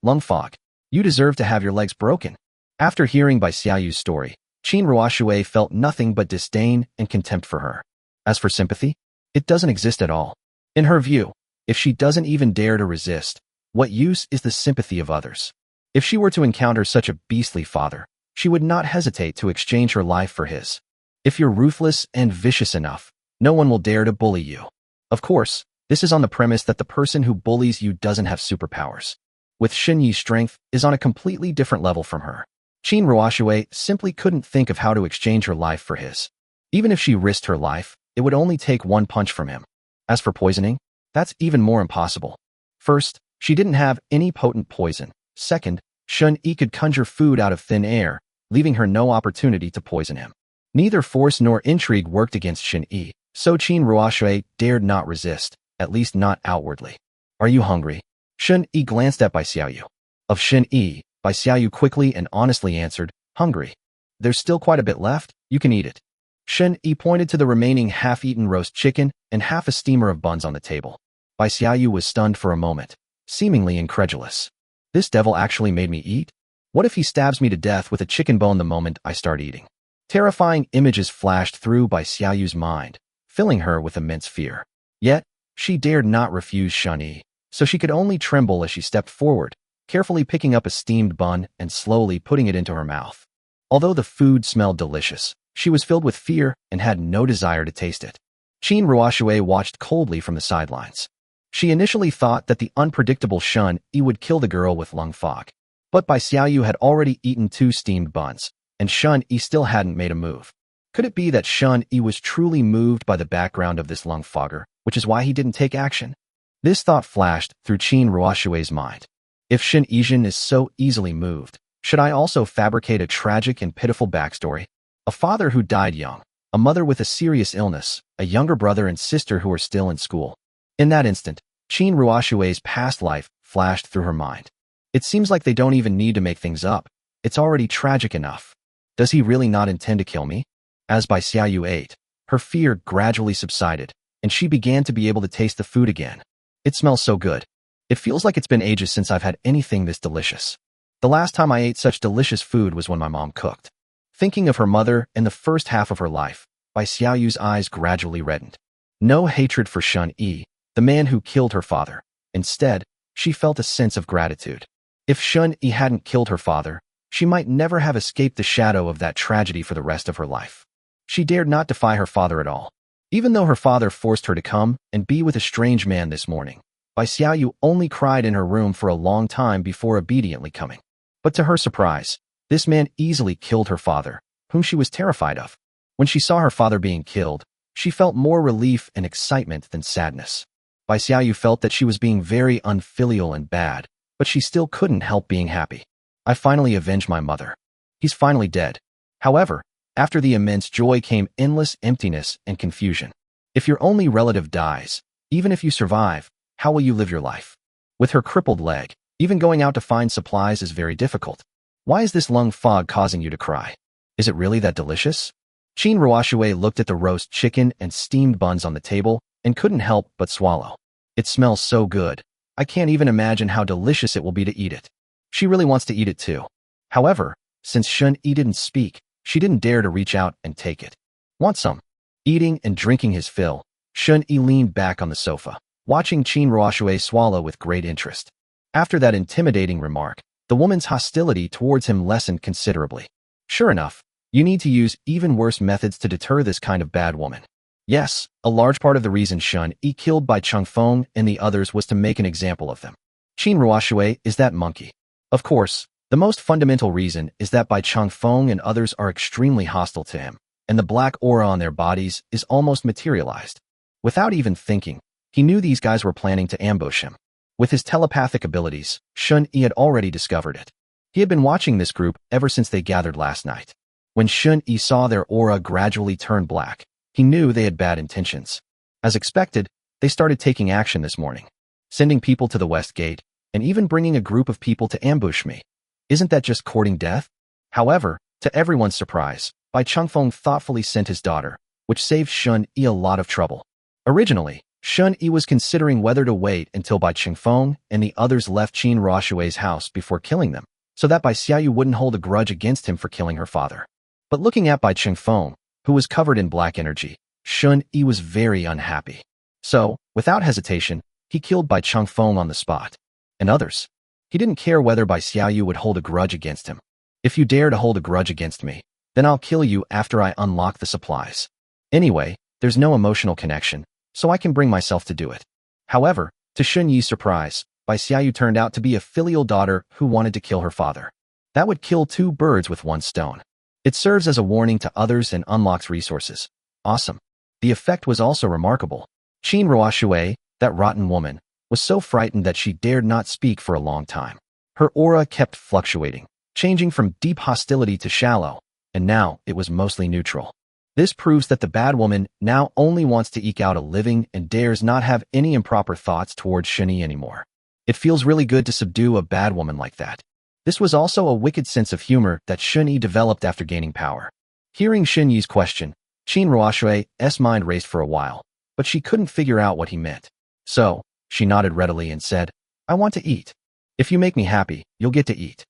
Lung fog. You deserve to have your legs broken. After hearing Bai Xiaoyu's story, Qin Ruoxue felt nothing but disdain and contempt for her. As for sympathy, it doesn't exist at all. In her view, if she doesn't even dare to resist, what use is the sympathy of others? If she were to encounter such a beastly father, she would not hesitate to exchange her life for his. If you're ruthless and vicious enough, no one will dare to bully you. Of course, this is on the premise that the person who bullies you doesn't have superpowers. With Shun Yi's strength is on a completely different level from her. Qin Ruoxue simply couldn't think of how to exchange her life for his. Even if she risked her life, it would only take one punch from him. As for poisoning, that's even more impossible. First, she didn't have any potent poison. Second, Shun Yi could conjure food out of thin air, leaving her no opportunity to poison him. Neither force nor intrigue worked against Shun Yi, so Qin Ruoxue dared not resist, at least not outwardly. Are you hungry? Shun Yi glanced at Bai Xiaoyu. Of Shun Yi, Bai Xiaoyu quickly and honestly answered, hungry. There's still quite a bit left, you can eat it. Shun Yi pointed to the remaining half-eaten roast chicken and half a steamer of buns on the table. Bai Xiaoyu was stunned for a moment, seemingly incredulous. This devil actually made me eat? What if he stabs me to death with a chicken bone the moment I start eating? Terrifying images flashed through Bai Xiaoyu's mind, filling her with immense fear. Yet, she dared not refuse Shun Yi, so she could only tremble as she stepped forward, carefully picking up a steamed bun and slowly putting it into her mouth. Although the food smelled delicious, she was filled with fear and had no desire to taste it. Qin Ruoxue watched coldly from the sidelines. She initially thought that the unpredictable Shun Yi would kill the girl with lung fog. But Bai Xiaoyu had already eaten 2 steamed buns, and Shun Yi still hadn't made a move. Could it be that Shun Yi was truly moved by the background of this lung fogger, which is why he didn't take action? This thought flashed through Qin Ruoxue's mind. If Shin Yijin is so easily moved, should I also fabricate a tragic and pitiful backstory? A father who died young, a mother with a serious illness, a younger brother and sister who are still in school. In that instant, Qin Ruoxue's past life flashed through her mind. It seems like they don't even need to make things up. It's already tragic enough. Does he really not intend to kill me? As Bai Xiaoyu ate, her fear gradually subsided, and she began to be able to taste the food again. It smells so good. It feels like it's been ages since I've had anything this delicious. The last time I ate such delicious food was when my mom cooked. Thinking of her mother and the first half of her life, Bai Xiaoyu's eyes gradually reddened. No hatred for Shun Yi, the man who killed her father. Instead, she felt a sense of gratitude. If Shun-Yi hadn't killed her father, she might never have escaped the shadow of that tragedy for the rest of her life. She dared not defy her father at all. Even though her father forced her to come and be with a strange man this morning, Bai Xiaoyu only cried in her room for a long time before obediently coming. But to her surprise, this man easily killed her father, whom she was terrified of. When she saw her father being killed, she felt more relief and excitement than sadness. Bai Xiaoyu felt that she was being very unfilial and bad, but she still couldn't help being happy. I finally avenged my mother. He's finally dead. However, after the immense joy came endless emptiness and confusion. If your only relative dies, even if you survive, how will you live your life? With her crippled leg, even going out to find supplies is very difficult. Why is this lung fog causing you to cry? Is it really that delicious? Qin Ruoxue looked at the roast chicken and steamed buns on the table and couldn't help but swallow. It smells so good. I can't even imagine how delicious it will be to eat it. She really wants to eat it too. However, since Shun-Yi didn't speak, she didn't dare to reach out and take it. Want some? Eating and drinking his fill, Shun-Yi leaned back on the sofa, watching Qin Ruoxue swallow with great interest. After that intimidating remark, the woman's hostility towards him lessened considerably. Sure enough, you need to use even worse methods to deter this kind of bad woman. Yes, a large part of the reason Shun-Yi killed Bai Changfeng and the others was to make an example of them. Qin Ruoxue is that monkey. Of course, the most fundamental reason is that Bai Changfeng and others are extremely hostile to him, and the black aura on their bodies is almost materialized. Without even thinking, he knew these guys were planning to ambush him. With his telepathic abilities, Shun-Yi had already discovered it. He had been watching this group ever since they gathered last night. When Shun-Yi saw their aura gradually turn black, he knew they had bad intentions. As expected, they started taking action this morning, sending people to the west gate, and even bringing a group of people to ambush me. Isn't that just courting death? However, to everyone's surprise, Bai Changfeng thoughtfully sent his daughter, which saved Shun-Yi a lot of trouble. Originally, Shun-Yi was considering whether to wait until Bai Changfeng and the others left Qin Ruoxue's house before killing them, so that Bai Xiaoyu wouldn't hold a grudge against him for killing her father. But looking at Bai Changfeng, who was covered in black energy, Shun-Yi was very unhappy. So, without hesitation, he killed Bai Changfeng on the spot. And others. He didn't care whether Bai Xiaoyu would hold a grudge against him. If you dare to hold a grudge against me, then I'll kill you after I unlock the supplies. Anyway, there's no emotional connection, so I can bring myself to do it. However, to Shun-Yi's surprise, Bai Xiaoyu turned out to be a filial daughter who wanted to kill her father. That would kill two birds with one stone. It serves as a warning to others and unlocks resources. Awesome. The effect was also remarkable. Qin Ruoxue, that rotten woman, was so frightened that she dared not speak for a long time. Her aura kept fluctuating, changing from deep hostility to shallow, and now it was mostly neutral. This proves that the bad woman now only wants to eke out a living and dares not have any improper thoughts towards Shun-Yi anymore. It feels really good to subdue a bad woman like that. This was also a wicked sense of humor that Shun-Yi developed after gaining power. Hearing Shun-Yi's question, Qin Ruoxue's mind raced for a while, but she couldn't figure out what he meant. So, she nodded readily and said, I want to eat. If you make me happy, you'll get to eat.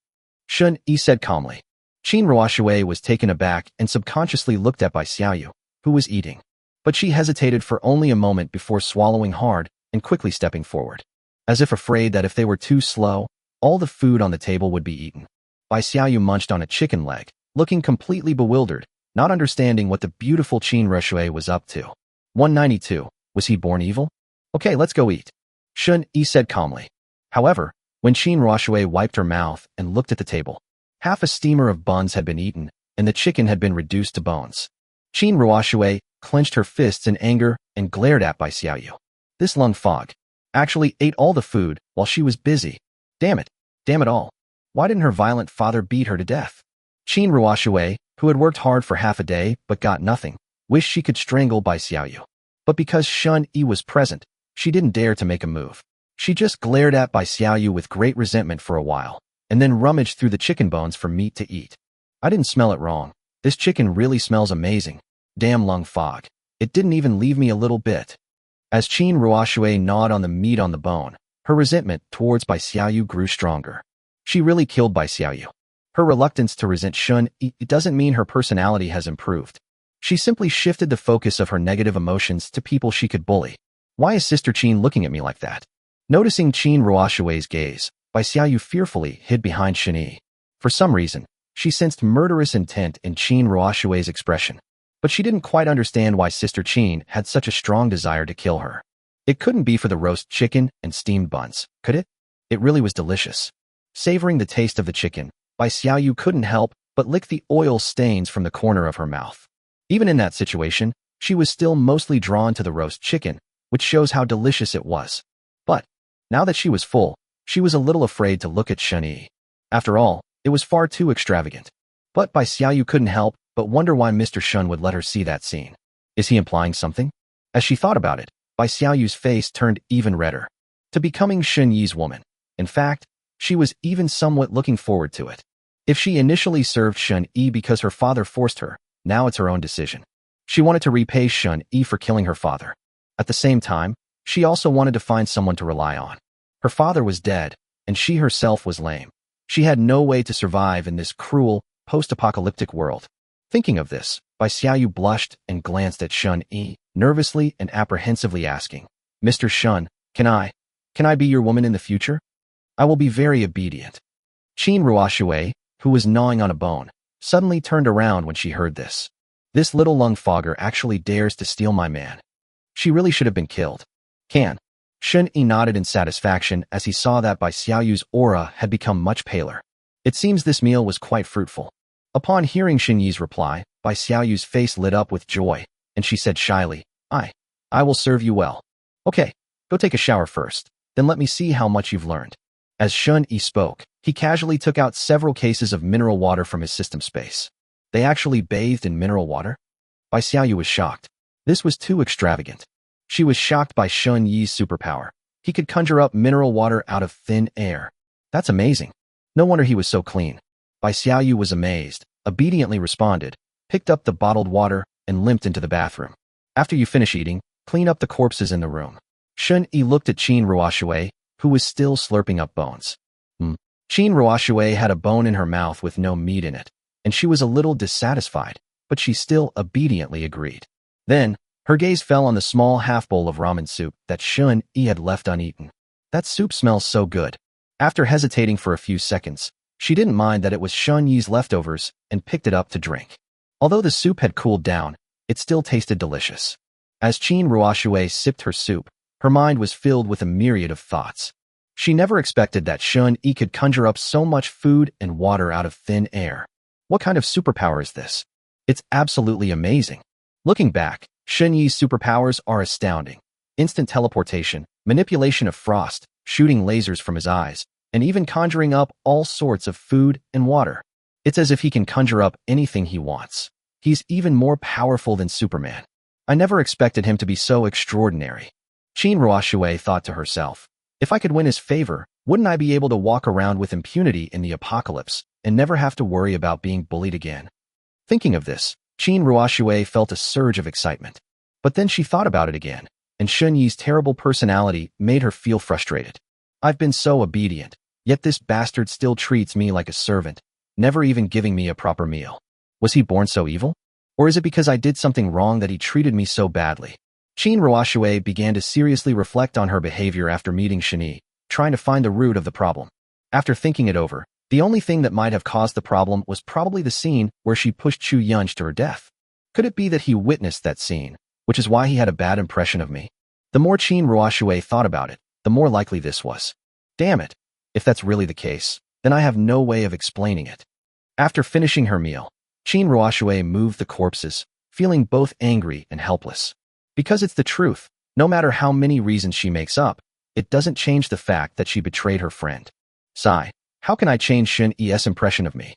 Shun-Yi said calmly. Qin Ruoxue was taken aback and subconsciously looked at Bai Xiaoyu, who was eating. But she hesitated for only a moment before swallowing hard and quickly stepping forward. As if afraid that if they were too slow, all the food on the table would be eaten. Bai Xiaoyu munched on a chicken leg, looking completely bewildered, not understanding what the beautiful Qin Ruoxue was up to. 192. Was he born evil? Okay, let's go eat. Shun-Yi said calmly. However, when Qin Ruoxue wiped her mouth and looked at the table, half a steamer of buns had been eaten, and the chicken had been reduced to bones. Qin Ruoxue clenched her fists in anger and glared at Bai Xiaoyu. This lung fog actually ate all the food while she was busy. Damn it. Damn it all. Why didn't her violent father beat her to death? Qin Ruoxue, who had worked hard for half a day but got nothing, wished she could strangle Bai Xiaoyu. But because Shun-Yi was present, she didn't dare to make a move. She just glared at Bai Xiaoyu with great resentment for a while, and then rummaged through the chicken bones for meat to eat. I didn't smell it wrong. This chicken really smells amazing. Damn lung fog. It didn't even leave me a little bit. As Qin Ruoxue gnawed on the meat on the bone, her resentment towards Bai Xiaoyu grew stronger. She really killed Bai Xiaoyu. Her reluctance to resent Shun-Yi doesn't mean her personality has improved. She simply shifted the focus of her negative emotions to people she could bully. Why is Sister Qin looking at me like that? Noticing Qin Ruoshui's gaze, Bai Xiaoyu fearfully hid behind Shen Yi. For some reason, she sensed murderous intent in Qin Ruoshui's expression, but she didn't quite understand why Sister Qin had such a strong desire to kill her. It couldn't be for the roast chicken and steamed buns, could it? It really was delicious. Savoring the taste of the chicken, Bai Xiaoyu couldn't help but lick the oil stains from the corner of her mouth. Even in that situation, she was still mostly drawn to the roast chicken, which shows how delicious it was. But, now that she was full, she was a little afraid to look at Shen Yi. After all, it was far too extravagant. But Bai Xiaoyu couldn't help but wonder why Mr. Shun would let her see that scene. Is he implying something? As she thought about it, Bai Xiaoyu's face turned even redder. To becoming Shen Yi's woman. In fact, she was even somewhat looking forward to it. If she initially served Shen Yi because her father forced her, now it's her own decision. She wanted to repay Shen Yi for killing her father. At the same time, she also wanted to find someone to rely on. Her father was dead, and she herself was lame. She had no way to survive in this cruel, post-apocalyptic world. Thinking of this, Bai Xiaoyu blushed and glanced at Shen Yi, nervously and apprehensively asking, Mr. Shun, can I be your woman in the future? I will be very obedient. Qin Ruoshui, who was gnawing on a bone, suddenly turned around when she heard this. This little lung fogger actually dares to steal my man. She really should have been killed. Shen Yi nodded in satisfaction as he saw that Bai Xiaoyu's aura had become much paler. It seems this meal was quite fruitful. Upon hearing Shen Yi's reply, Bai Xiaoyu's face lit up with joy, and she said shyly, I will serve you well. Okay, go take a shower first, then let me see how much you've learned. As Shen Yi spoke, he casually took out several cases of mineral water from his system space. They actually bathed in mineral water? Bai Xiaoyu was shocked. This was too extravagant. She was shocked by Shen Yi's superpower. He could conjure up mineral water out of thin air. That's amazing. No wonder he was so clean. Bai Xiaoyu was amazed, obediently responded, picked up the bottled water, and limped into the bathroom. After you finish eating, clean up the corpses in the room. Shen Yi looked at Qin Ruoshui, who was still slurping up bones. Qin Ruoshui had a bone in her mouth with no meat in it, and she was a little dissatisfied, but she still obediently agreed. Then, her gaze fell on the small half-bowl of ramen soup that Shen Yi had left uneaten. That soup smells so good. After hesitating for a few seconds, she didn't mind that it was Shen Yi's leftovers and picked it up to drink. Although the soup had cooled down, it still tasted delicious. As Qin Ruoshui sipped her soup, her mind was filled with a myriad of thoughts. She never expected that Shen Yi could conjure up so much food and water out of thin air. What kind of superpower is this? It's absolutely amazing. Looking back, Shen Yi's superpowers are astounding. Instant teleportation, manipulation of frost, shooting lasers from his eyes, and even conjuring up all sorts of food and water. It's as if he can conjure up anything he wants. He's even more powerful than Superman. I never expected him to be so extraordinary. Qin Ruoshui thought to herself, if I could win his favor, wouldn't I be able to walk around with impunity in the apocalypse and never have to worry about being bullied again? Thinking of this, Qin Ruoshui felt a surge of excitement. But then she thought about it again, and Shen Yi's terrible personality made her feel frustrated. I've been so obedient, yet this bastard still treats me like a servant, never even giving me a proper meal. Was he born so evil? Or is it because I did something wrong that he treated me so badly? Qin Ruoshui began to seriously reflect on her behavior after meeting Shen Yi, trying to find the root of the problem. After thinking it over, the only thing that might have caused the problem was probably the scene where she pushed Chu Yunj to her death. Could it be that he witnessed that scene, which is why he had a bad impression of me? The more Qin Ruoshui thought about it, the more likely this was. Damn it! If that's really the case, then I have no way of explaining it. After finishing her meal, Qin Ruoshui moved the corpses, feeling both angry and helpless. Because it's the truth, no matter how many reasons she makes up, it doesn't change the fact that she betrayed her friend. Sigh. How can I change Shen Yi's impression of me?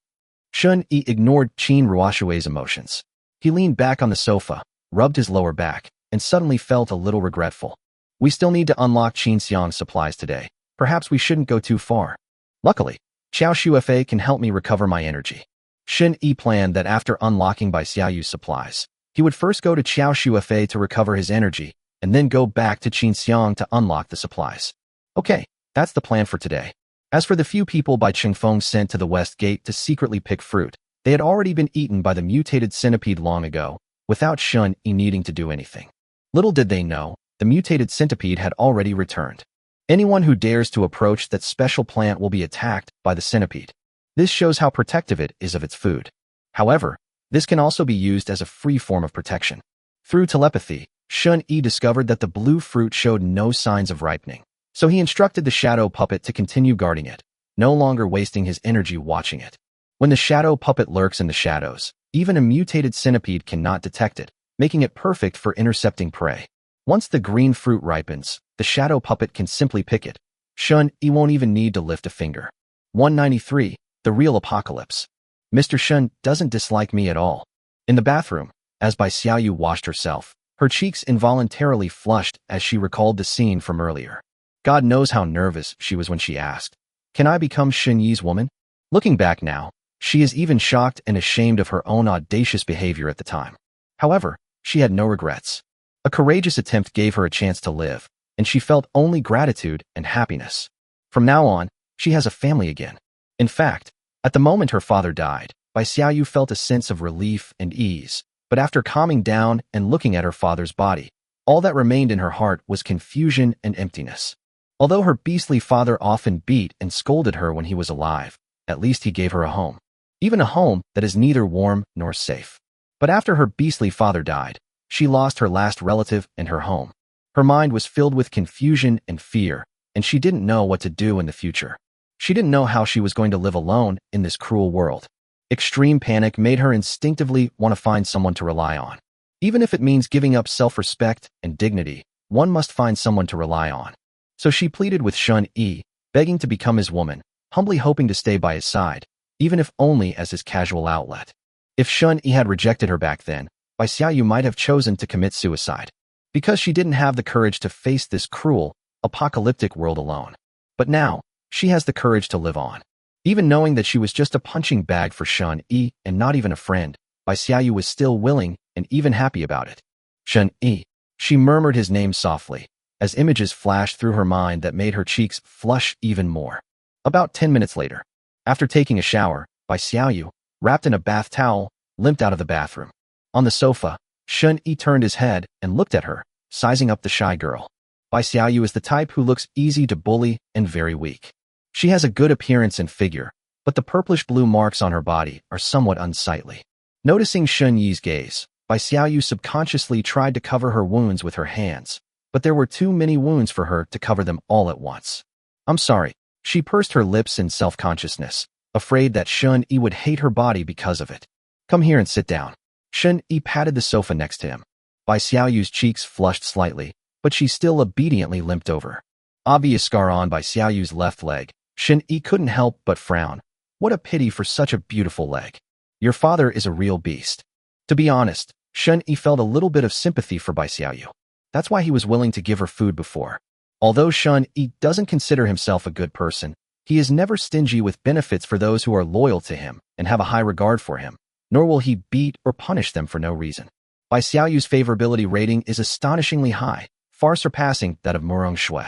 Shen Yi ignored Qin Ruoshui's emotions. He leaned back on the sofa, rubbed his lower back, and suddenly felt a little regretful. We still need to unlock Qin Xiang's supplies today. Perhaps we shouldn't go too far. Luckily, Xiao Shuefei can help me recover my energy. Shen Yi planned that after unlocking Bai Xiaoyu's supplies, he would first go to Xiao Shuefei to recover his energy, and then go back to Qin Xiang to unlock the supplies. Okay, that's the plan for today. As for the few people Bai Chingfeng sent to the West Gate to secretly pick fruit, they had already been eaten by the mutated centipede long ago, without Shen Yi needing to do anything. Little did they know, The mutated centipede had already returned. Anyone who dares to approach that special plant will be attacked by the centipede. This shows how protective it is of its food. However, this can also be used as a free form of protection. Through telepathy, Shun-Yi discovered that the blue fruit showed no signs of ripening. So he instructed the shadow puppet to continue guarding it, no longer wasting his energy watching it. When the shadow puppet lurks in the shadows, even a mutated centipede cannot detect it, making it perfect for intercepting prey. Once the green fruit ripens, the shadow puppet can simply pick it. Shun-Yi won't even need to lift a finger. 193. The Real Apocalypse. Mr. Shun doesn't dislike me at all. In the bathroom, as Bai Xiaoyu washed herself, her cheeks involuntarily flushed as she recalled the scene from earlier. God knows how nervous she was when she asked, "Can I become Shun-Yi's woman?" Looking back now, she is even shocked and ashamed of her own audacious behavior at the time. However, she had no regrets. A courageous attempt gave her a chance to live, and she felt only gratitude and happiness. From now on, she has a family again. In fact, at the moment her father died, Bai Xiaoyu felt a sense of relief and ease, but after calming down and looking at her father's body, all that remained in her heart was confusion and emptiness. Although her beastly father often beat and scolded her when he was alive, at least he gave her a home. Even a home that is neither warm nor safe. But after her beastly father died, she lost her last relative and her home. Her mind was filled with confusion and fear, and she didn't know what to do in the future. She didn't know how she was going to live alone in this cruel world. Extreme panic made her instinctively want to find someone to rely on. Even if it means giving up self-respect and dignity, one must find someone to rely on. So she pleaded with Shun-Yi, begging to become his woman, humbly hoping to stay by his side, even if only as his casual outlet. If Shun-Yi had rejected her back then, Bai Xiaoyu might have chosen to commit suicide, because she didn't have the courage to face this cruel, apocalyptic world alone. But now, she has the courage to live on. Even knowing that she was just a punching bag for Shun-Yi and not even a friend, Bai Xiaoyu was still willing and even happy about it. Shun-Yi. She murmured his name softly, as images flashed through her mind that made her cheeks flush even more. About 10 minutes later, after taking a shower, Bai Xiaoyu, wrapped in a bath towel, limped out of the bathroom. On the sofa, Shun-Yi turned his head and looked at her, sizing up the shy girl. Bai Xiaoyu is the type who looks easy to bully and very weak. She has a good appearance and figure, but the purplish-blue marks on her body are somewhat unsightly. Noticing Shun-Yi's gaze, Bai Xiaoyu subconsciously tried to cover her wounds with her hands, but there were too many wounds for her to cover them all at once. "I'm sorry." She pursed her lips in self-consciousness, afraid that Shun-Yi would hate her body because of it. "Come here and sit down." Shun-Yi patted the sofa next to him. Bai Xiaoyu's cheeks flushed slightly, but she still obediently limped over. Obvious scar on Bai Xiaoyu's left leg, Shun-Yi couldn't help but frown. What a pity for such a beautiful leg. Your father is a real beast. To be honest, Shun-Yi felt a little bit of sympathy for Bai Xiaoyu. That's why he was willing to give her food before. Although Shun-Yi doesn't consider himself a good person, he is never stingy with benefits for those who are loyal to him and have a high regard for him, nor will he beat or punish them for no reason. Bai Xiaoyu's favorability rating is astonishingly high, far surpassing that of Murong Shui.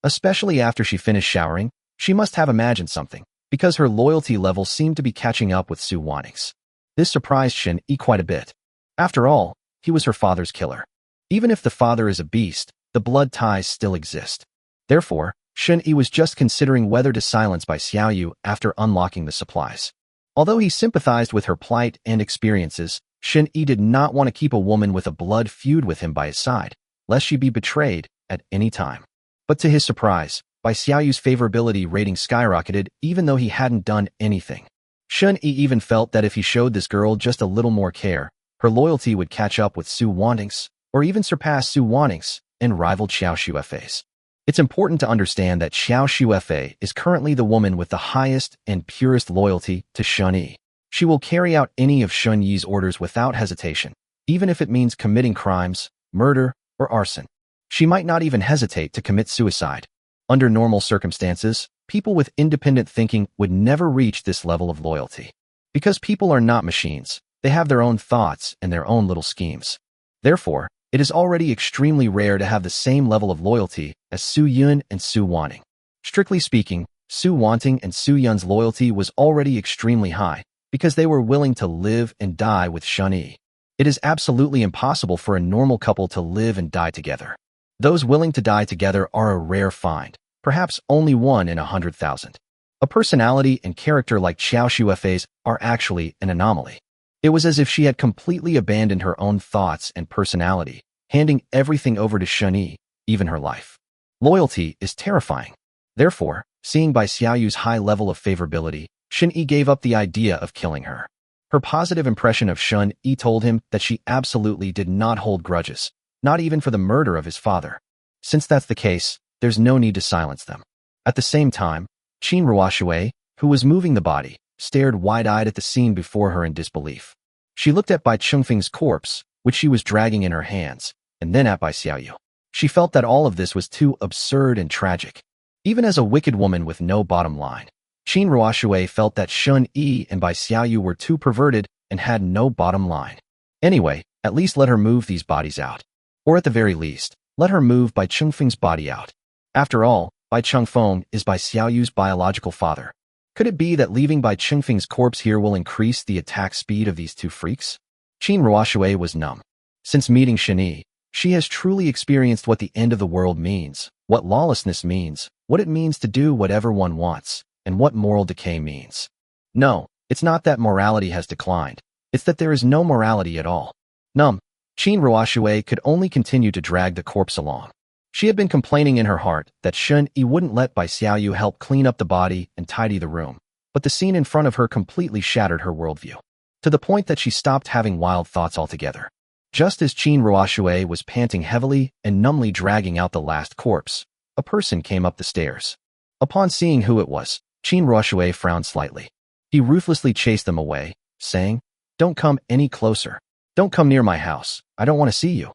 Especially after she finished showering, she must have imagined something, because her loyalty level seemed to be catching up with Su Wanning's. This surprised Shun-Yi quite a bit. After all, he was her father's killer. Even if the father is a beast, the blood ties still exist. Therefore, Shun-Yi was just considering whether to silence Bai Xiaoyu after unlocking the supplies. Although he sympathized with her plight and experiences, Shun-Yi did not want to keep a woman with a blood feud with him by his side, lest she be betrayed at any time. But to his surprise, Bai Xiaoyu's favorability rating skyrocketed even though he hadn't done anything. Shun-Yi even felt that if he showed this girl just a little more care, her loyalty would catch up with Su Wanning's, or even surpass Su Wanning's, and rival Xiao Xuefei's. It's important to understand that Xiao Xuefei is currently the woman with the highest and purest loyalty to Shun-Yi. She will carry out any of Shun-Yi's orders without hesitation, even if it means committing crimes, murder, or arson. She might not even hesitate to commit suicide. Under normal circumstances, people with independent thinking would never reach this level of loyalty. Because people are not machines, they have their own thoughts and their own little schemes. Therefore, it is already extremely rare to have the same level of loyalty as Su Yun and Su Wanting. Strictly speaking, Su Wanting and Su Yun's loyalty was already extremely high, because they were willing to live and die with Shun-Yi. It is absolutely impossible for a normal couple to live and die together. Those willing to die together are a rare find, perhaps only one in 100,000. A personality and character like Xiao Shuefei's are actually an anomaly. It was as if she had completely abandoned her own thoughts and personality, handing everything over to Shunyi, even her life. Loyalty is terrifying. Therefore, seeing Bai Xiaoyu's high level of favorability, Shunyi gave up the idea of killing her. Her positive impression of Shun-Yi told him that she absolutely did not hold grudges, not even for the murder of his father. Since that's the case, there's no need to silence them. At the same time, Qin Ruoxue, who was moving the body, stared wide-eyed at the scene before her in disbelief. She looked at Bai Chengfeng's corpse, which she was dragging in her hands, and then at Bai Xiaoyu. She felt that all of this was too absurd and tragic. Even as a wicked woman with no bottom line, Qin Ruoxue felt that Shun-Yi and Bai Xiaoyu were too perverted and had no bottom line. Anyway, at least let her move these bodies out. Or at the very least, let her move Bai Chengfeng's body out. After all, Bai Chengfeng is Bai Xiaoyu's biological father. Could it be that leaving Bai Chengfeng's corpse here will increase the attack speed of these two freaks? Qin Ruoxue was numb. Since meeting Shunyi, she has truly experienced what the end of the world means, what lawlessness means, what it means to do whatever one wants, and what moral decay means. No, it's not that morality has declined. It's that there is no morality at all. Numb, Qin Ruoxue could only continue to drag the corpse along. She had been complaining in her heart that Shun-Yi wouldn't let Bai Xiaoyu help clean up the body and tidy the room, but the scene in front of her completely shattered her worldview, to the point that she stopped having wild thoughts altogether. Just as Qin Ruoxue was panting heavily and numbly dragging out the last corpse, a person came up the stairs. Upon seeing who it was, Qin Ruoxue frowned slightly. He ruthlessly chased them away, saying, "Don't come any closer. Don't come near my house. I don't want to see you.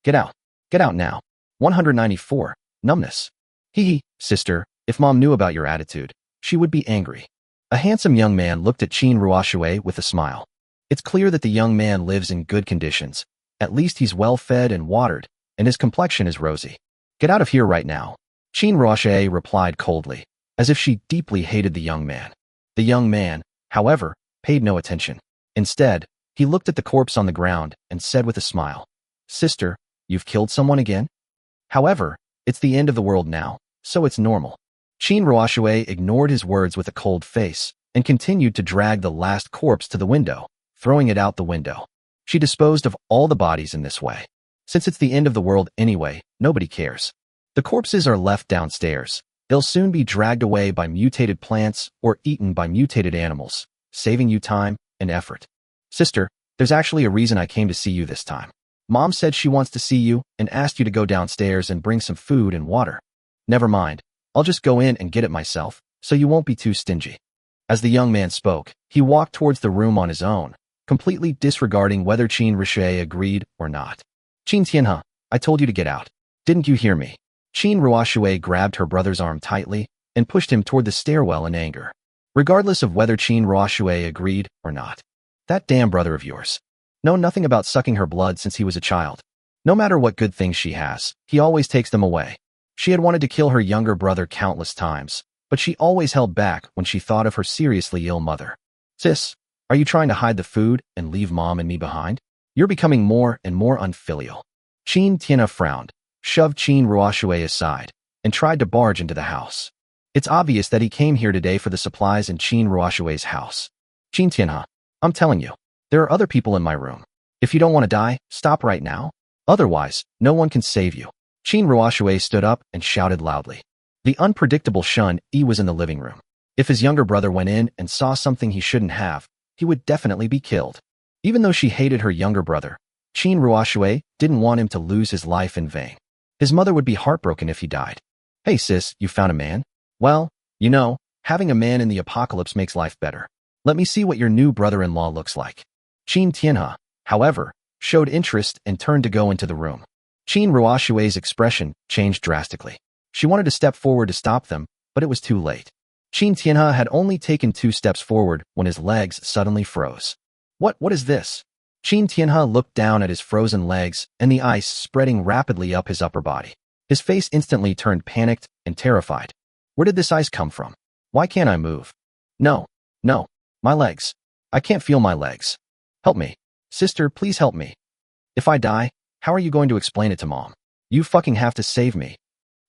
Get out. Get out now." 194. Numbness. Hee, sister, if mom knew about your attitude, she would be angry. A handsome young man looked at Qin Ruoxue with a smile. It's clear that the young man lives in good conditions. At least he's well fed and watered, and his complexion is rosy. Get out of here right now. Qin Ruoxue replied coldly, as if she deeply hated the young man. The young man, however, paid no attention. Instead, he looked at the corpse on the ground and said with a smile, "Sister, you've killed someone again? However, it's the end of the world now, so it's normal." Qin Ruoxue ignored his words with a cold face and continued to drag the last corpse to the window, throwing it out the window. She disposed of all the bodies in this way. Since it's the end of the world anyway, nobody cares. The corpses are left downstairs. They'll soon be dragged away by mutated plants or eaten by mutated animals, saving you time and effort. Sister, there's actually a reason I came to see you this time. Mom said she wants to see you and asked you to go downstairs and bring some food and water. Never mind, I'll just go in and get it myself, so you won't be too stingy. As the young man spoke, he walked towards the room on his own, completely disregarding whether Qin Ruoxue agreed or not. Qin Tianhe, I told you to get out. Didn't you hear me? Qin Ruoxue grabbed her brother's arm tightly and pushed him toward the stairwell in anger. Regardless of whether Qin Ruoxue agreed or not. That damn brother of yours. Know nothing about sucking her blood since he was a child. No matter what good things she has, he always takes them away. She had wanted to kill her younger brother countless times, but she always held back when she thought of her seriously ill mother. Sis, are you trying to hide the food and leave mom and me behind? You're becoming more and more unfilial. Qin Tianhe frowned, shoved Qin Ruoxue aside, and tried to barge into the house. It's obvious that he came here today for the supplies in Qin Ruoxue's house. Qin Tianhe, I'm telling you, there are other people in my room. If you don't want to die, stop right now. Otherwise, no one can save you. Qin Ruoxue stood up and shouted loudly. The unpredictable Shun-Yi was in the living room. If his younger brother went in and saw something he shouldn't have, he would definitely be killed. Even though she hated her younger brother, Qin Ruoxue didn't want him to lose his life in vain. His mother would be heartbroken if he died. Hey sis, you found a man? Well, you know, having a man in the apocalypse makes life better. Let me see what your new brother-in-law looks like. Qin Tianhe, however, showed interest and turned to go into the room. Qin Ruoxue's expression changed drastically. She wanted to step forward to stop them, but it was too late. Qin Tianhe had only taken 2 steps forward when his legs suddenly froze. What is this? Qin Tianhe looked down at his frozen legs and the ice spreading rapidly up his upper body. His face instantly turned panicked and terrified. Where did this ice come from? Why can't I move? No, my legs. I can't feel my legs. Help me. Sister, please help me. If I die, how are you going to explain it to mom? You fucking have to save me.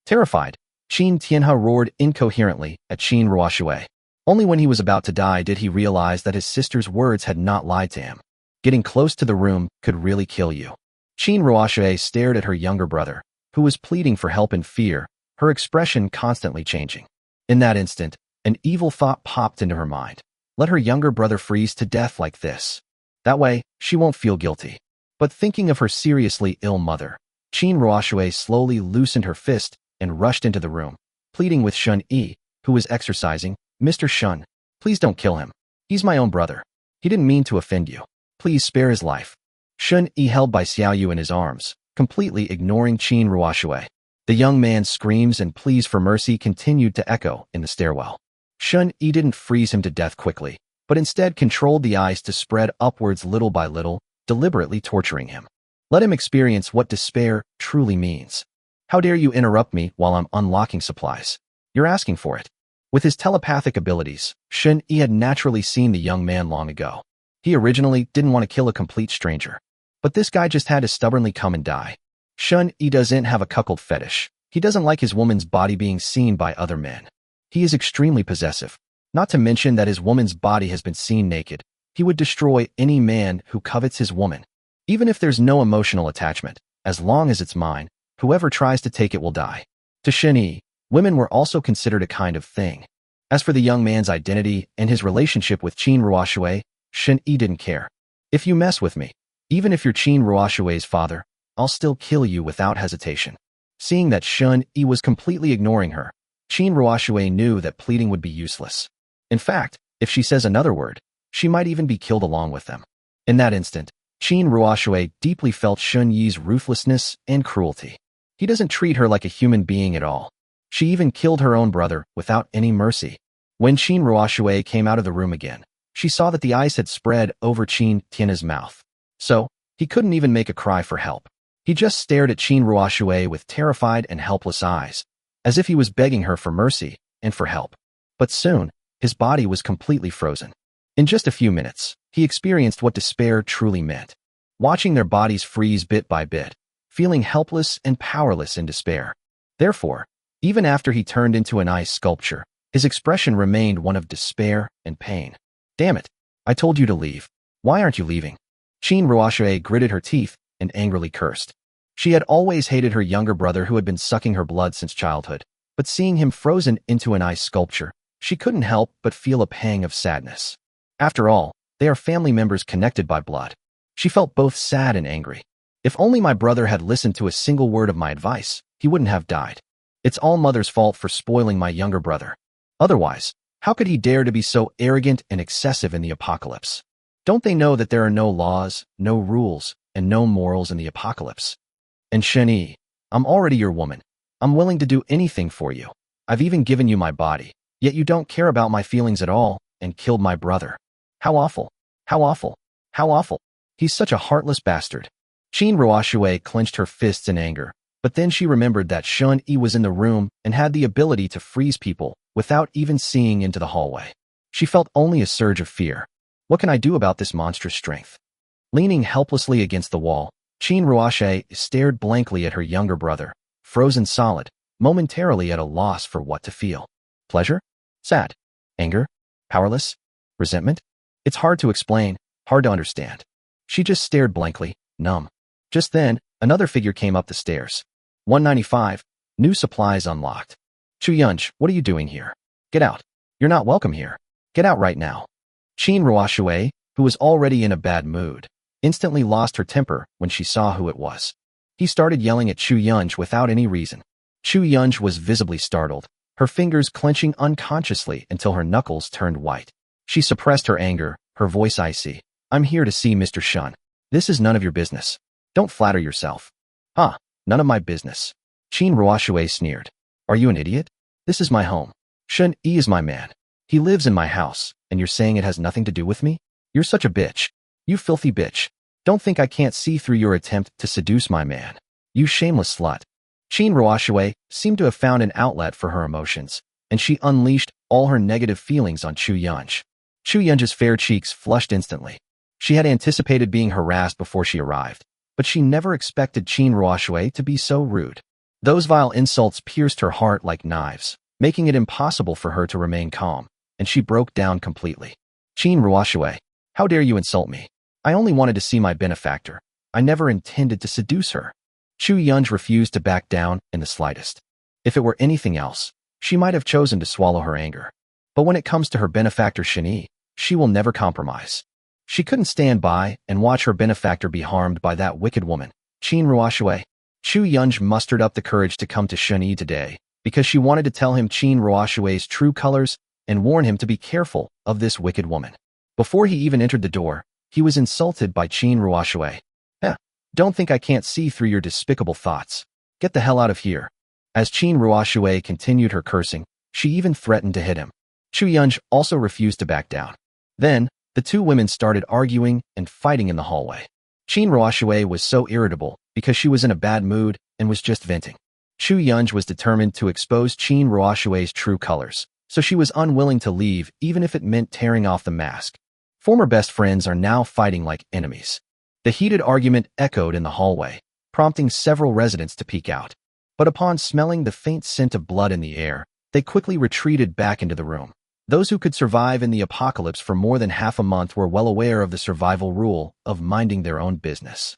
Terrified, Qin Tianhe roared incoherently at Qin Ruoshui. Only when he was about to die did he realize that his sister's words had not lied to him. Getting close to the room could really kill you. Qin Ruoshui stared at her younger brother, who was pleading for help in fear, her expression constantly changing. In that instant, an evil thought popped into her mind. Let her younger brother freeze to death like this. That way, she won't feel guilty. But thinking of her seriously ill mother, Qin Ruoshui slowly loosened her fist and rushed into the room, pleading with Shun Yi, who was exercising. Mr. Shun, please don't kill him. He's my own brother. He didn't mean to offend you. Please spare his life. Shun Yi held by Xiao Yu in his arms, completely ignoring Qin Ruoshui. The young man's screams and pleas for mercy continued to echo in the stairwell. Shun Yi didn't freeze him to death quickly, but instead controlled the ice to spread upwards little by little, deliberately torturing him. Let him experience what despair truly means. How dare you interrupt me while I'm unlocking supplies? You're asking for it. With his telepathic abilities, Shun Yi had naturally seen the young man long ago. He originally didn't want to kill a complete stranger. But this guy just had to stubbornly come and die. Shun Yi doesn't have a cuckold fetish. He doesn't like his woman's body being seen by other men. He is extremely possessive. Not to mention that his woman's body has been seen naked. He would destroy any man who covets his woman. Even if there's no emotional attachment, as long as it's mine, whoever tries to take it will die. To Shun Yi, women were also considered a kind of thing. As for the young man's identity and his relationship with Qin Ruoshui, Shun Yi didn't care. If you mess with me, even if you're Qin Ruoshui's father, I'll still kill you without hesitation. Seeing that Shun Yi was completely ignoring her, Qin Ruoshui knew that pleading would be useless. In fact, if she says another word, she might even be killed along with them. In that instant, Qin Ruoshui deeply felt Shun Yi's ruthlessness and cruelty. He doesn't treat her like a human being at all. She even killed her own brother without any mercy. When Qin Ruoshui came out of the room again, she saw that the ice had spread over Qin Tianhe's mouth. So, he couldn't even make a cry for help. He just stared at Qin Ruoshui with terrified and helpless eyes, as if he was begging her for mercy and for help. But soon, his body was completely frozen. In just a few minutes, he experienced what despair truly meant. Watching their bodies freeze bit by bit, feeling helpless and powerless in despair. Therefore, even after he turned into an ice sculpture, his expression remained one of despair and pain. Damn it, I told you to leave. Why aren't you leaving? Qin Ruoshui gritted her teeth and angrily cursed. She had always hated her younger brother who had been sucking her blood since childhood, but seeing him frozen into an ice sculpture, she couldn't help but feel a pang of sadness. After all, they are family members connected by blood. She felt both sad and angry. If only my brother had listened to a single word of my advice, he wouldn't have died. It's all Mother's fault for spoiling my younger brother. Otherwise, how could he dare to be so arrogant and excessive in the apocalypse? Don't they know that there are no laws, no rules, and no morals in the apocalypse? And Shun Yi, I'm already your woman. I'm willing to do anything for you. I've even given you my body, yet you don't care about my feelings at all and killed my brother. How awful. How awful. How awful. He's such a heartless bastard. Qin Ruoshui clenched her fists in anger, but then she remembered that Shun Yi was in the room and had the ability to freeze people without even seeing into the hallway. She felt only a surge of fear. What can I do about this monstrous strength? Leaning helplessly against the wall, Qin Ruoshui stared blankly at her younger brother, frozen solid, momentarily at a loss for what to feel. Pleasure? Sad? Anger? Powerless? Resentment? It's hard to explain, hard to understand. She just stared blankly, numb. Just then, another figure came up the stairs. 195. New supplies unlocked. Chu Yunj, what are you doing here? Get out. You're not welcome here. Get out right now. Qin Ruoshui, who was already in a bad mood, instantly lost her temper when she saw who it was. He started yelling at Chu Yunj without any reason. Chu Yunj was visibly startled, her fingers clenching unconsciously until her knuckles turned white. She suppressed her anger, her voice icy. I'm here to see Mr. Shun. This is none of your business. Don't flatter yourself. Huh, none of my business. Qin Ruoshui sneered. Are you an idiot? This is my home. Shun Yi is my man. He lives in my house, and you're saying it has nothing to do with me? You're such a bitch. You filthy bitch. Don't think I can't see through your attempt to seduce my man. You shameless slut. Qin Ruoshui seemed to have found an outlet for her emotions, and she unleashed all her negative feelings on Chu Yunj. Chu Yunj's fair cheeks flushed instantly. She had anticipated being harassed before she arrived, but she never expected Qin Ruoxue to be so rude. Those vile insults pierced her heart like knives, making it impossible for her to remain calm, and she broke down completely. Qin Ruoxue, how dare you insult me? I only wanted to see my benefactor. I never intended to seduce her. Chu Yunj refused to back down in the slightest. If it were anything else, she might have chosen to swallow her anger. But when it comes to her benefactor Shen, she will never compromise. She couldn't stand by and watch her benefactor be harmed by that wicked woman, Qin Ruoxue. Chu Yunj mustered up the courage to come to Shen today because she wanted to tell him Qin Ruoxue's true colors and warn him to be careful of this wicked woman. Before he even entered the door, he was insulted by Qin Ruoxue. Don't think I can't see through your despicable thoughts. Get the hell out of here. As Qin Ruoxue continued her cursing, she even threatened to hit him. Chu Yunj also refused to back down. Then, the two women started arguing and fighting in the hallway. Qin Ruoxue was so irritable because she was in a bad mood and was just venting. Chu Yunj was determined to expose Qin Ruoxue's true colors, so she was unwilling to leave even if it meant tearing off the mask. Former best friends are now fighting like enemies. The heated argument echoed in the hallway, prompting several residents to peek out. But upon smelling the faint scent of blood in the air, they quickly retreated back into the room. Those who could survive in the apocalypse for more than half a month were well aware of the survival rule of minding their own business.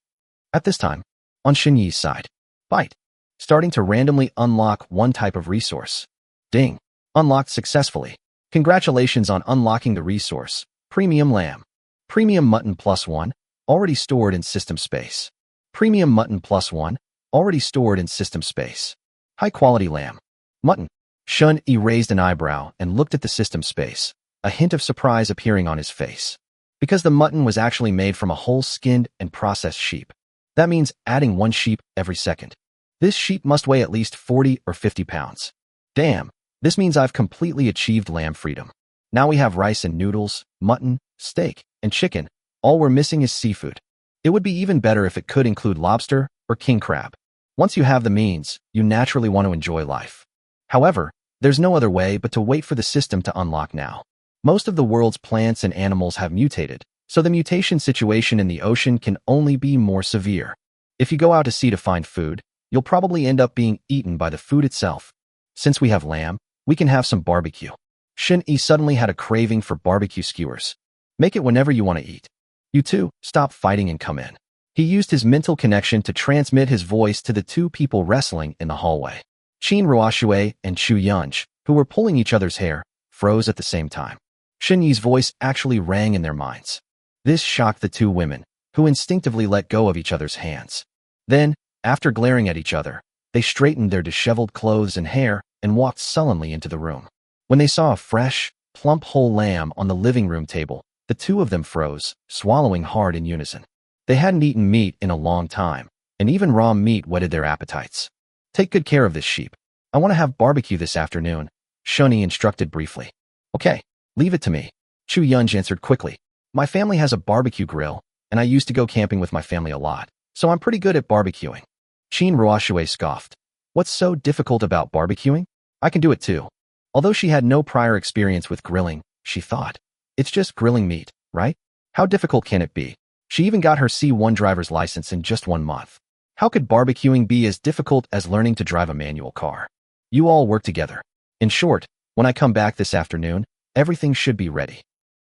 At this time, on Shen Yi's side, fight, starting to randomly unlock one type of resource. Ding! Unlocked successfully. Congratulations on unlocking the resource, Premium Lamb. Premium Mutton +1, already stored in system space. Premium Mutton +1, already stored in system space. High-quality lamb. Mutton. Shen Yi raised an eyebrow and looked at the system space, a hint of surprise appearing on his face. Because the mutton was actually made from a whole skinned and processed sheep. That means adding one sheep every second. This sheep must weigh at least 40 or 50 pounds. Damn, this means I've completely achieved lamb freedom. Now we have rice and noodles, mutton, steak, and chicken. All we're missing is seafood. It would be even better if it could include lobster or king crab. Once you have the means, you naturally want to enjoy life. However, there's no other way but to wait for the system to unlock now. Most of the world's plants and animals have mutated, so the mutation situation in the ocean can only be more severe. If you go out to sea to find food, you'll probably end up being eaten by the food itself. Since we have lamb, we can have some barbecue. Shen Yi suddenly had a craving for barbecue skewers. Make it whenever you want to eat. You two, stop fighting and come in. He used his mental connection to transmit his voice to the two people wrestling in the hallway. Qin Ruoxue and Chu Yunj, who were pulling each other's hair, froze at the same time. Shen Yi's voice actually rang in their minds. This shocked the two women, who instinctively let go of each other's hands. Then, after glaring at each other, they straightened their disheveled clothes and hair and walked sullenly into the room. When they saw a fresh, plump whole lamb on the living room table, the two of them froze, swallowing hard in unison. They hadn't eaten meat in a long time, and even raw meat whetted their appetites. Take good care of this sheep. I want to have barbecue this afternoon, Shen Yi instructed briefly. Okay, leave it to me, Chu Yunj answered quickly. My family has a barbecue grill, and I used to go camping with my family a lot, so I'm pretty good at barbecuing. Qin Ruoxue scoffed. What's so difficult about barbecuing? I can do it too. Although she had no prior experience with grilling, she thought, it's just grilling meat, right? How difficult can it be? She even got her C1 driver's license in just 1 month. How could barbecuing be as difficult as learning to drive a manual car? You all work together. In short, when I come back this afternoon, everything should be ready.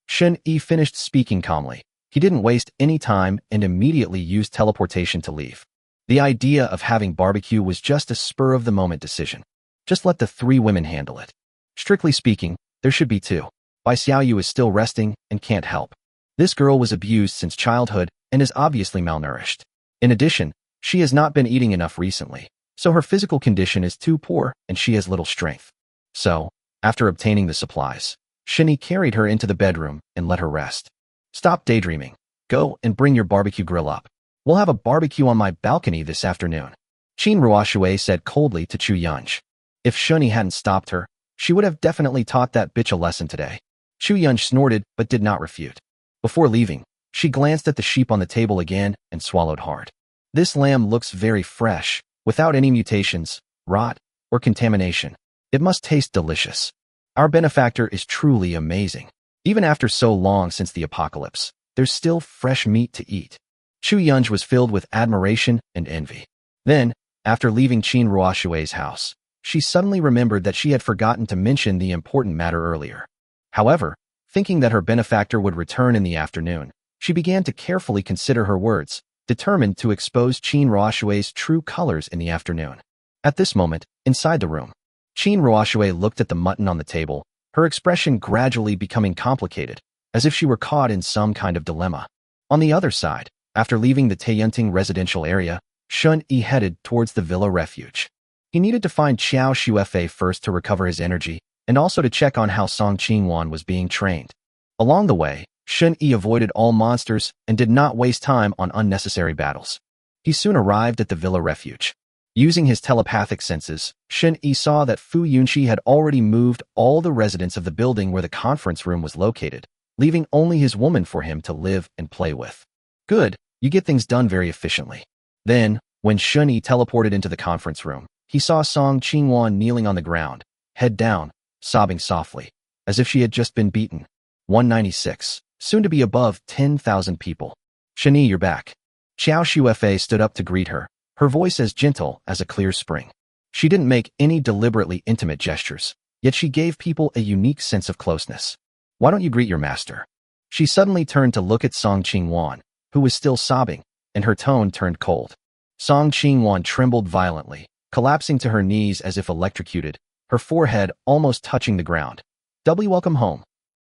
Shen Yi finished speaking calmly. He didn't waste any time and immediately used teleportation to leave. The idea of having barbecue was just a spur-of-the-moment decision. Just let the three women handle it. Strictly speaking, there should be two. Bai Xiaoyu is still resting and can't help. This girl was abused since childhood and is obviously malnourished. In addition, she has not been eating enough recently, so her physical condition is too poor and she has little strength. So, after obtaining the supplies, Shen Yi carried her into the bedroom and let her rest. Stop daydreaming. Go and bring your barbecue grill up. We'll have a barbecue on my balcony this afternoon, Qin Ruoxue said coldly to Chu Yunj. If Shen Yi hadn't stopped her, she would have definitely taught that bitch a lesson today. Chu Yunj snorted but did not refute. Before leaving, she glanced at the sheep on the table again and swallowed hard. This lamb looks very fresh, without any mutations, rot, or contamination. It must taste delicious. Our benefactor is truly amazing. Even after so long since the apocalypse, there's still fresh meat to eat. Chu Yunj was filled with admiration and envy. Then, after leaving Qin Ruoshui's house, she suddenly remembered that she had forgotten to mention the important matter earlier. However, thinking that her benefactor would return in the afternoon, she began to carefully consider her words, determined to expose Qin Ruoshui's true colors in the afternoon. At this moment, inside the room, Qin Ruoshui looked at the mutton on the table, her expression gradually becoming complicated, as if she were caught in some kind of dilemma. On the other side, after leaving the Taiyunting residential area, Shun Yi headed towards the villa refuge. He needed to find Qiao Shuefei first to recover his energy, and also to check on how Song Qingwan was being trained. Along the way, Shun Yi avoided all monsters and did not waste time on unnecessary battles. He soon arrived at the villa refuge. Using his telepathic senses, Shun Yi saw that Fu Yunqi had already moved all the residents of the building where the conference room was located, leaving only his woman for him to live and play with. Good, you get things done very efficiently. Then, when Shun Yi teleported into the conference room, he saw Song Qingwan kneeling on the ground, head down, sobbing softly, as if she had just been beaten. 196, soon to be above 10,000 people. Shun Yi, you're back. Qiao Shuefei stood up to greet her, her voice as gentle as a clear spring. She didn't make any deliberately intimate gestures, yet she gave people a unique sense of closeness. Why don't you greet your master? She suddenly turned to look at Song Qingwan, who was still sobbing, and her tone turned cold. Song Qingwan trembled violently, collapsing to her knees as if electrocuted, her forehead almost touching the ground. Welcome home.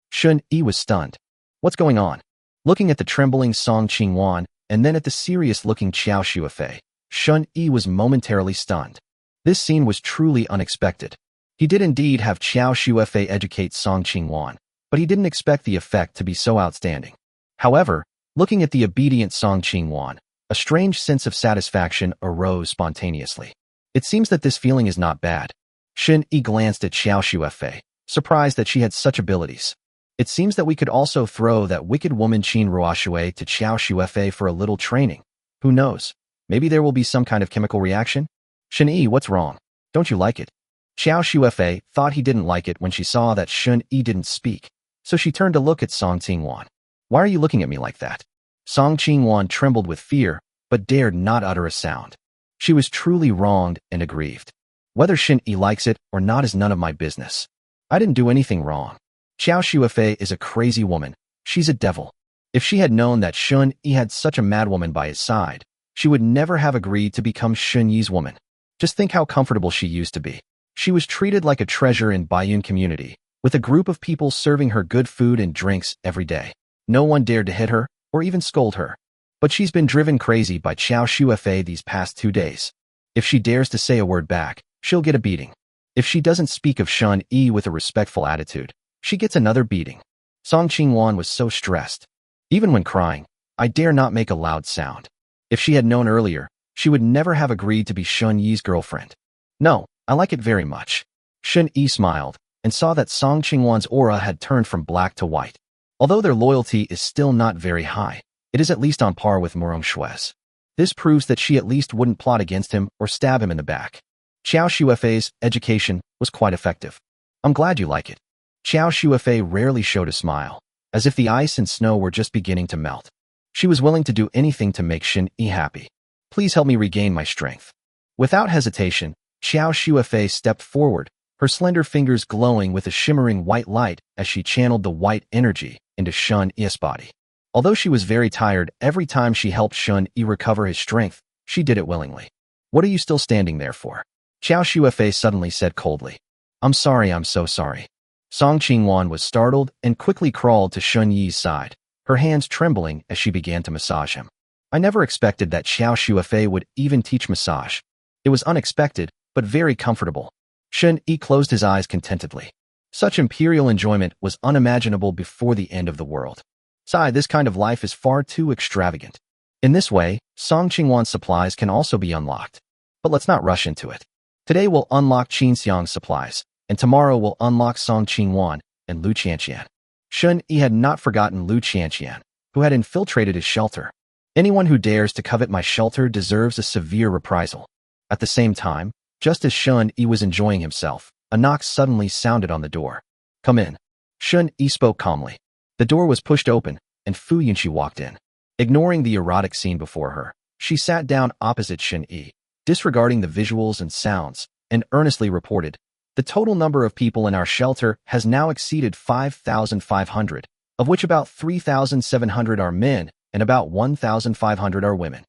Shun Yi was stunned. What's going on? Looking at the trembling Song Qingwan, and then at the serious-looking Qiao Shuefei, Shun Yi was momentarily stunned. This scene was truly unexpected. He did indeed have Qiao Shuefei educate Song Qingwan, but he didn't expect the effect to be so outstanding. However, looking at the obedient Song Qingwan, a strange sense of satisfaction arose spontaneously. It seems that this feeling is not bad. Shun Yi glanced at Qiao Shuefei, surprised that she had such abilities. It seems that we could also throw that wicked woman Qin Ruoshui to Qiao Shuefei for a little training. Who knows? Maybe there will be some kind of chemical reaction? Shun Yi, what's wrong? Don't you like it? Qiao Shuefei thought he didn't like it when she saw that Shun Yi didn't speak, so she turned to look at Song Qingwan. Why are you looking at me like that? Song Qingwan trembled with fear, but dared not utter a sound. She was truly wronged and aggrieved. Whether Shun Yi likes it or not is none of my business. I didn't do anything wrong. Qiao Shuefei is a crazy woman. She's a devil. If she had known that Shun Yi had such a madwoman by his side, she would never have agreed to become Shun Yi's woman. Just think how comfortable she used to be. She was treated like a treasure in Baiyun community, with a group of people serving her good food and drinks every day. No one dared to hit her or even scold her. But she's been driven crazy by Qiao Shuefei these past 2 days. If she dares to say a word back, she'll get a beating. If she doesn't speak of Shun Yi with a respectful attitude, she gets another beating. Song Qingwan was so stressed. Even when crying, I dare not make a loud sound. If she had known earlier, she would never have agreed to be Shun Yi's girlfriend. No, I like it very much. Shun Yi smiled and saw that Song Qingwan's aura had turned from black to white. Although their loyalty is still not very high, it is at least on par with Murong Shue's. This proves that she at least wouldn't plot against him or stab him in the back. Qiao Shuefei's education was quite effective. I'm glad you like it. Qiao Shuefei rarely showed a smile, as if the ice and snow were just beginning to melt. She was willing to do anything to make Shun Yi happy. Please help me regain my strength. Without hesitation, Qiao Shuefei stepped forward, her slender fingers glowing with a shimmering white light as she channeled the white energy into Shun Yi's body. Although she was very tired every time she helped Shun Yi recover his strength, she did it willingly. What are you still standing there for? Qiao Shuefei suddenly said coldly. I'm sorry, I'm so sorry. Song Qingwan was startled and quickly crawled to Shun Yi's side, her hands trembling as she began to massage him. I never expected that Qiao Shuefei would even teach massage. It was unexpected, but very comfortable. Shun Yi closed his eyes contentedly. Such imperial enjoyment was unimaginable before the end of the world. Sigh, this kind of life is far too extravagant. In this way, Song Qingwan's supplies can also be unlocked. But let's not rush into it. Today we'll unlock Qin Xiang's supplies, and tomorrow we'll unlock Song Qingwan and Lu Qianqian. Shun Yi had not forgotten Lu Qianqian, who had infiltrated his shelter. Anyone who dares to covet my shelter deserves a severe reprisal. At the same time, just as Shun Yi was enjoying himself, a knock suddenly sounded on the door. Come in. Shun Yi spoke calmly. The door was pushed open, and Fu Yunqi walked in. Ignoring the erotic scene before her, she sat down opposite Shin-yi, disregarding the visuals and sounds, and earnestly reported, "The total number of people in our shelter has now exceeded 5,500, of which about 3,700 are men and about 1,500 are women.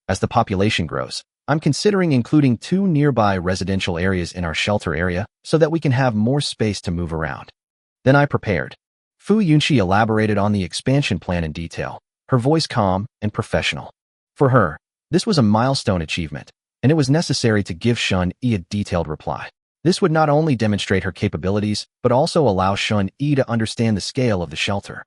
As the population grows, I'm considering including 2 nearby residential areas in our shelter area so that we can have more space to move around." Then I prepared. Fu Yunqi elaborated on the expansion plan in detail, her voice calm and professional. For her, this was a milestone achievement, and it was necessary to give Shun-yi a detailed reply. This would not only demonstrate her capabilities, but also allow Shun-yi to understand the scale of the shelter.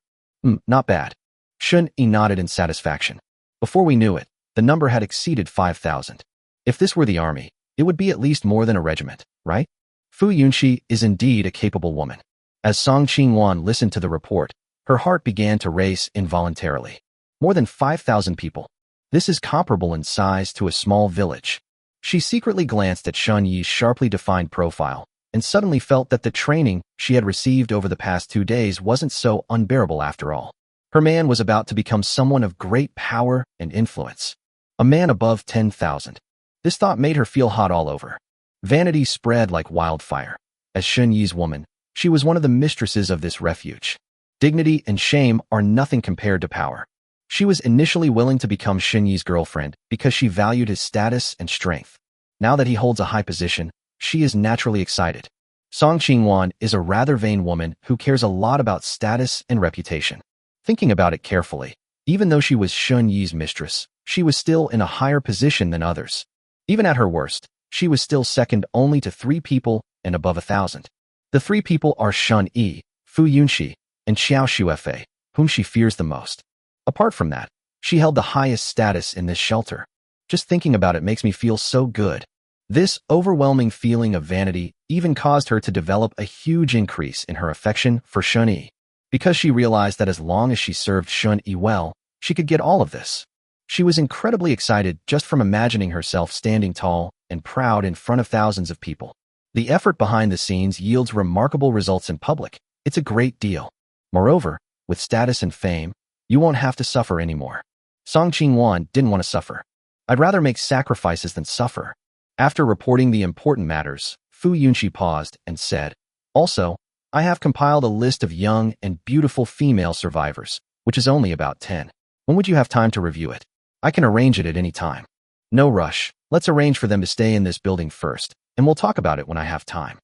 Not bad. Shun-yi nodded in satisfaction. Before we knew it, the number had exceeded 5,000. If this were the army, it would be at least more than a regiment, right? Fu Yunqi is indeed a capable woman. As Song Qingwan listened to the report, her heart began to race involuntarily. More than 5,000 people. This is comparable in size to a small village. She secretly glanced at Shun-yi's sharply defined profile and suddenly felt that the training she had received over the past 2 days wasn't so unbearable after all. Her man was about to become someone of great power and influence. A man above 10,000. This thought made her feel hot all over. Vanity spread like wildfire. As Shun-yi's woman, she was one of the mistresses of this refuge. Dignity and shame are nothing compared to power. She was initially willing to become Shun-yi's girlfriend because she valued his status and strength. Now that he holds a high position, she is naturally excited. Song Qingwan is a rather vain woman who cares a lot about status and reputation. Thinking about it carefully, even though she was Shun-yi's mistress, she was still in a higher position than others. Even at her worst, she was still second only to 3 people and above 1,000. The 3 people are Shun-yi, Fu Yunqi, and Xiao Shuefei, whom she fears the most. Apart from that, she held the highest status in this shelter. Just thinking about it makes me feel so good. This overwhelming feeling of vanity even caused her to develop a huge increase in her affection for Shun-yi, because she realized that as long as she served Shun-yi well, she could get all of this. She was incredibly excited just from imagining herself standing tall and proud in front of thousands of people. The effort behind the scenes yields remarkable results in public. It's a great deal. Moreover, with status and fame, you won't have to suffer anymore. Song Qingwan didn't want to suffer. I'd rather make sacrifices than suffer. After reporting the important matters, Fu Yunqi paused and said, "Also, I have compiled a list of young and beautiful female survivors, which is only about 10. When would you have time to review it? I can arrange it at any time." "No rush. Let's arrange for them to stay in this building first, and we'll talk about it when I have time."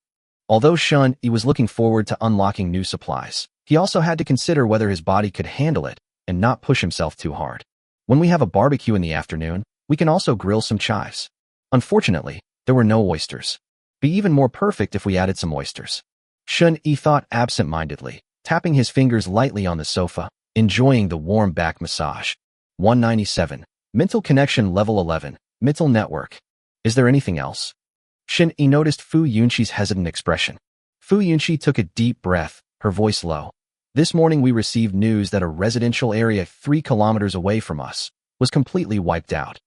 Although Shun-yi was looking forward to unlocking new supplies, he also had to consider whether his body could handle it and not push himself too hard. "When we have a barbecue in the afternoon, we can also grill some chives." Unfortunately, there were no oysters. Be even more perfect if we added some oysters. Shun-yi thought absent-mindedly, tapping his fingers lightly on the sofa, enjoying the warm back massage. 197. Mental connection level 11. Mental network. Is there anything else? Shun-yi noticed Fu Yunqi's hesitant expression. Fu Yunqi took a deep breath, her voice low. "This morning we received news that a residential area 3 kilometers away from us was completely wiped out.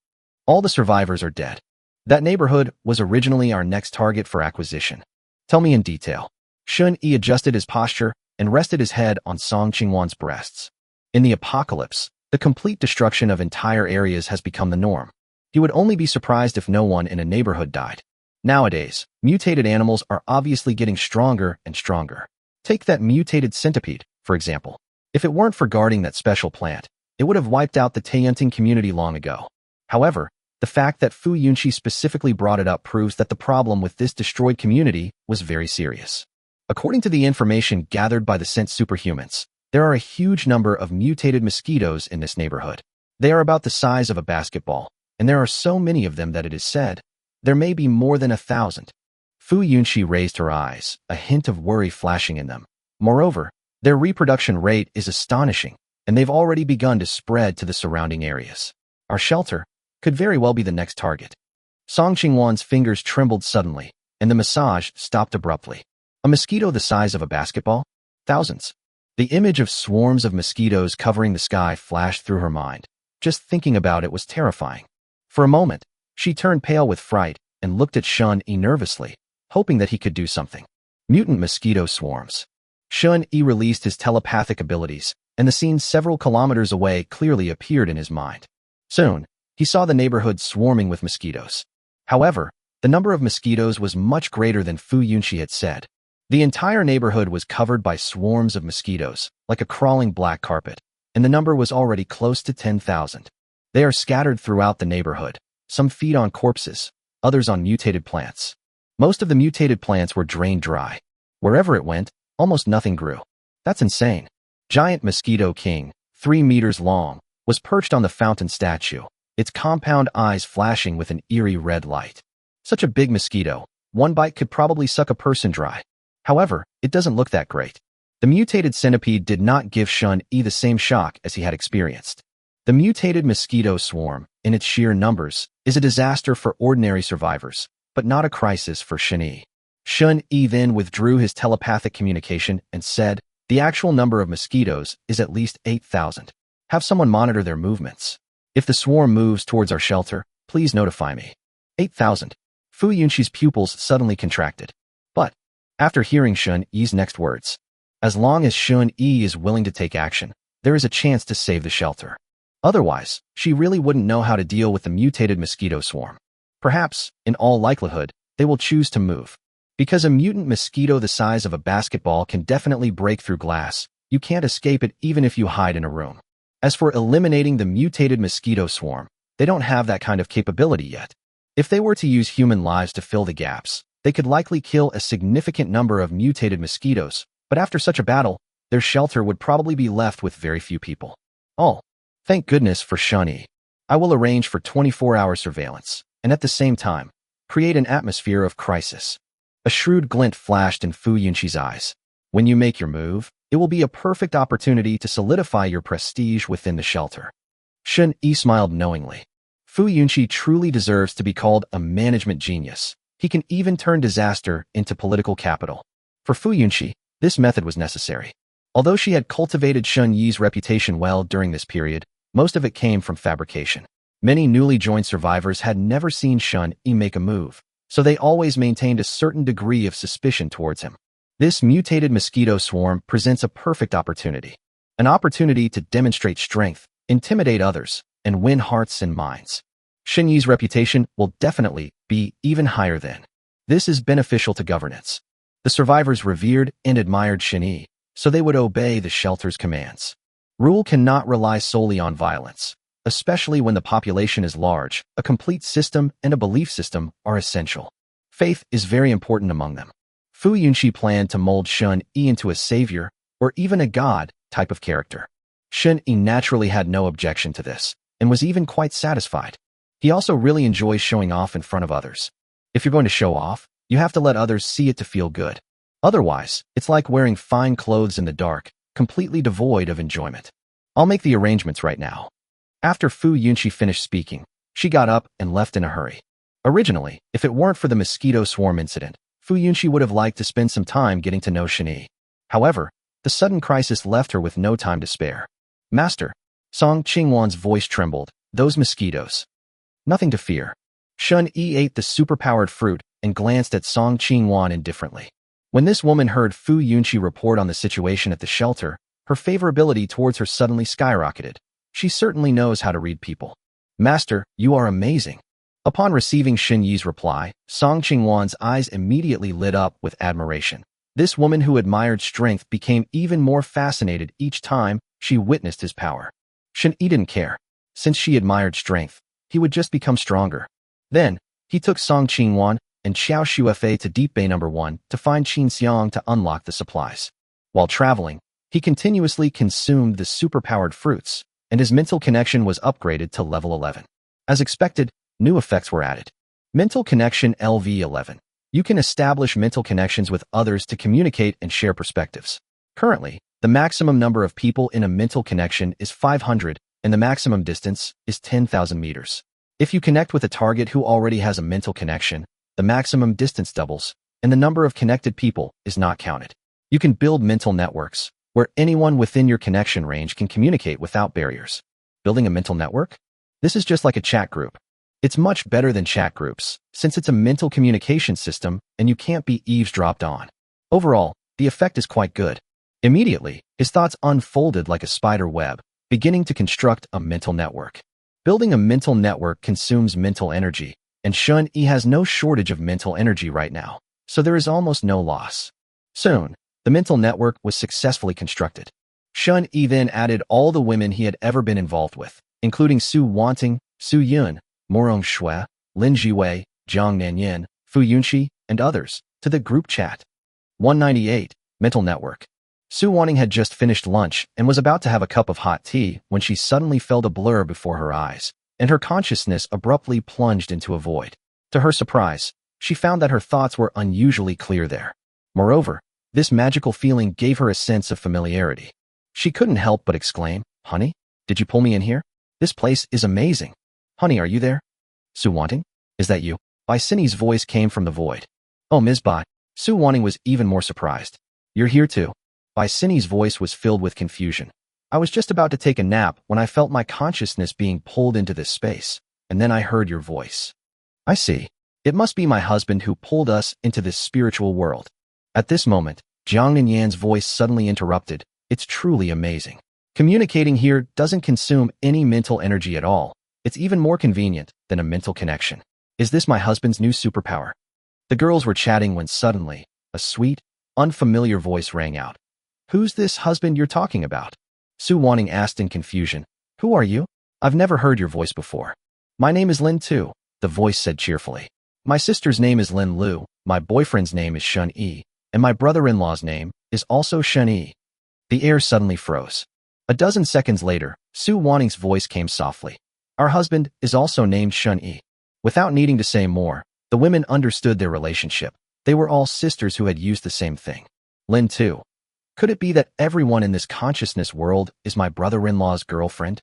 All the survivors are dead. That neighborhood was originally our next target for acquisition. Tell me in detail." Shun-yi adjusted his posture and rested his head on Song Qingwan's breasts. In the apocalypse, the complete destruction of entire areas has become the norm. He would only be surprised if no one in a neighborhood died. Nowadays, mutated animals are obviously getting stronger and stronger. Take that mutated centipede, for example. If it weren't for guarding that special plant, it would have wiped out the Taiyunting community long ago. However, the fact that Fu Yunqi specifically brought it up proves that the problem with this destroyed community was very serious. According to the information gathered by the Scent Superhumans, there are a huge number of mutated mosquitoes in this neighborhood. They are about the size of a basketball, and there are so many of them that it is said there may be more than 1,000. Fu Yunqi raised her eyes, a hint of worry flashing in them. Moreover, their reproduction rate is astonishing, and they've already begun to spread to the surrounding areas. Our shelter could very well be the next target. Song Qingwan's fingers trembled suddenly, and the massage stopped abruptly. A mosquito the size of a basketball? Thousands. The image of swarms of mosquitoes covering the sky flashed through her mind. Just thinking about it was terrifying. For a moment, she turned pale with fright and looked at Shun-yi nervously, hoping that he could do something. Mutant mosquito swarms. Shun-yi released his telepathic abilities and the scene several kilometers away clearly appeared in his mind. Soon, he saw the neighborhood swarming with mosquitoes. However, the number of mosquitoes was much greater than Fu Yunqi had said. The entire neighborhood was covered by swarms of mosquitoes, like a crawling black carpet, and the number was already close to 10,000. They are scattered throughout the neighborhood. Some feed on corpses, others on mutated plants. Most of the mutated plants were drained dry. Wherever it went, almost nothing grew. That's insane. Giant Mosquito King, 3 meters long, was perched on the fountain statue, its compound eyes flashing with an eerie red light. Such a big mosquito, one bite could probably suck a person dry. However, it doesn't look that great. The mutated centipede did not give Shun-Yi the same shock as he had experienced. The mutated mosquito swarm, in its sheer numbers, is a disaster for ordinary survivors, but not a crisis for Shun-Yi. Shun-Yi then withdrew his telepathic communication and said, "The actual number of mosquitoes is at least 8,000. Have someone monitor their movements. If the swarm moves towards our shelter, please notify me." 8,000. Fu Yunqi's pupils suddenly contracted. But, after hearing Shun-Yi's next words, as long as Shun-Yi is willing to take action, there is a chance to save the shelter. Otherwise, she really wouldn't know how to deal with the mutated mosquito swarm. Perhaps, in all likelihood, they will choose to move. Because a mutant mosquito the size of a basketball can definitely break through glass, you can't escape it even if you hide in a room. As for eliminating the mutated mosquito swarm, they don't have that kind of capability yet. If they were to use human lives to fill the gaps, they could likely kill a significant number of mutated mosquitoes, but after such a battle, their shelter would probably be left with very few people. Oh, thank goodness for Shun-Yi. I will arrange for 24-hour surveillance, and at the same time, create an atmosphere of crisis. A shrewd glint flashed in Fu Yunqi's eyes. When you make your move, it will be a perfect opportunity to solidify your prestige within the shelter. Shun-Yi smiled knowingly. Fu Yunqi truly deserves to be called a management genius. He can even turn disaster into political capital. For Fu Yunqi, this method was necessary. Although she had cultivated Shun-Yi's reputation well during this period, most of it came from fabrication. Many newly joined survivors had never seen Shun-Yi make a move, so they always maintained a certain degree of suspicion towards him. This mutated mosquito swarm presents a perfect opportunity. An opportunity to demonstrate strength, intimidate others, and win hearts and minds. Shun-Yi's reputation will definitely be even higher then. This is beneficial to governance. The survivors revered and admired Shun-Yi, so they would obey the shelter's commands. Rule cannot rely solely on violence. Especially when the population is large, a complete system and a belief system are essential. Faith is very important among them. Fu Yunqi planned to mold Shun-Yi into a savior, or even a god, type of character. Shun-Yi naturally had no objection to this, and was even quite satisfied. He also really enjoys showing off in front of others. If you're going to show off, you have to let others see it to feel good. Otherwise, it's like wearing fine clothes in the dark, completely devoid of enjoyment. I'll make the arrangements right now. After Fu Yunqi finished speaking, she got up and left in a hurry. Originally, if it weren't for the mosquito swarm incident, Fu Yunqi would have liked to spend some time getting to know Shun-Yi. However, the sudden crisis left her with no time to spare. "Master," Song Qingwan's voice trembled, "those mosquitoes." "Nothing to fear." Shun-Yi ate the superpowered fruit and glanced at Song Qingwan indifferently. When this woman heard Fu Yunqi report on the situation at the shelter, her favorability towards her suddenly skyrocketed. She certainly knows how to read people. "Master, you are amazing." Upon receiving Shun-Yi's reply, Song Qingwan's eyes immediately lit up with admiration. This woman who admired strength became even more fascinated each time she witnessed his power. Shun-Yi didn't care. Since she admired strength, he would just become stronger. Then, he took Song Qingwan and Xiao Shuefei to Deep Bay No. 1 to find Qin Xiang to unlock the supplies. While traveling, he continuously consumed the superpowered fruits, and his mental connection was upgraded to level 11. As expected, new effects were added. Mental connection LV11. You can establish mental connections with others to communicate and share perspectives. Currently, the maximum number of people in a mental connection is 500, and the maximum distance is 10,000 meters. If you connect with a target who already has a mental connection, the maximum distance doubles, and the number of connected people is not counted. You can build mental networks, where anyone within your connection range can communicate without barriers. Building a mental network? This is just like a chat group. It's much better than chat groups, since it's a mental communication system and you can't be eavesdropped on. Overall, the effect is quite good. Immediately, his thoughts unfolded like a spider web, beginning to construct a mental network. Building a mental network consumes mental energy, and Shun-Yi has no shortage of mental energy right now, so there is almost no loss. Soon, the mental network was successfully constructed. Shun-Yi then added all the women he had ever been involved with, including Su Wanting, Su Yun, Morong Shui, Lin Jiwei, Jiang Nanyin, Fu Yunxi, and others, to the group chat. 198. Mental Network. Su Wanting had just finished lunch and was about to have a cup of hot tea when she suddenly felt a blur before her eyes, and her consciousness abruptly plunged into a void. To her surprise, she found that her thoughts were unusually clear there. Moreover, this magical feeling gave her a sense of familiarity. She couldn't help but exclaim, "Honey, did you pull me in here? This place is amazing. Honey, are you there? Su Wanting? Is that you?" Bai Sini's voice came from the void. "Oh, Ms. Bai." Su Wanting was even more surprised. "You're here too?" Bai Sini's voice was filled with confusion. "I was just about to take a nap when I felt my consciousness being pulled into this space, and then I heard your voice." "I see. It must be my husband who pulled us into this spiritual world." At this moment, Jiang Nanyan's voice suddenly interrupted. "It's truly amazing. Communicating here doesn't consume any mental energy at all. It's even more convenient than a mental connection. Is this my husband's new superpower?" The girls were chatting when suddenly, a sweet, unfamiliar voice rang out. "Who's this husband you're talking about?" Su Wanting asked in confusion. "Who are you? I've never heard your voice before." "My name is Lin Tu," the voice said cheerfully. "My sister's name is Lin Lu, my boyfriend's name is Shun-Yi, and my brother-in-law's name is also Shun-Yi." The air suddenly froze. A dozen seconds later, Su Wanting's voice came softly. "Our husband is also named Shun-Yi." Without needing to say more, the women understood their relationship. They were all sisters who had used the same thing. Lin Tu. Could it be that everyone in this consciousness world is my brother-in-law's girlfriend?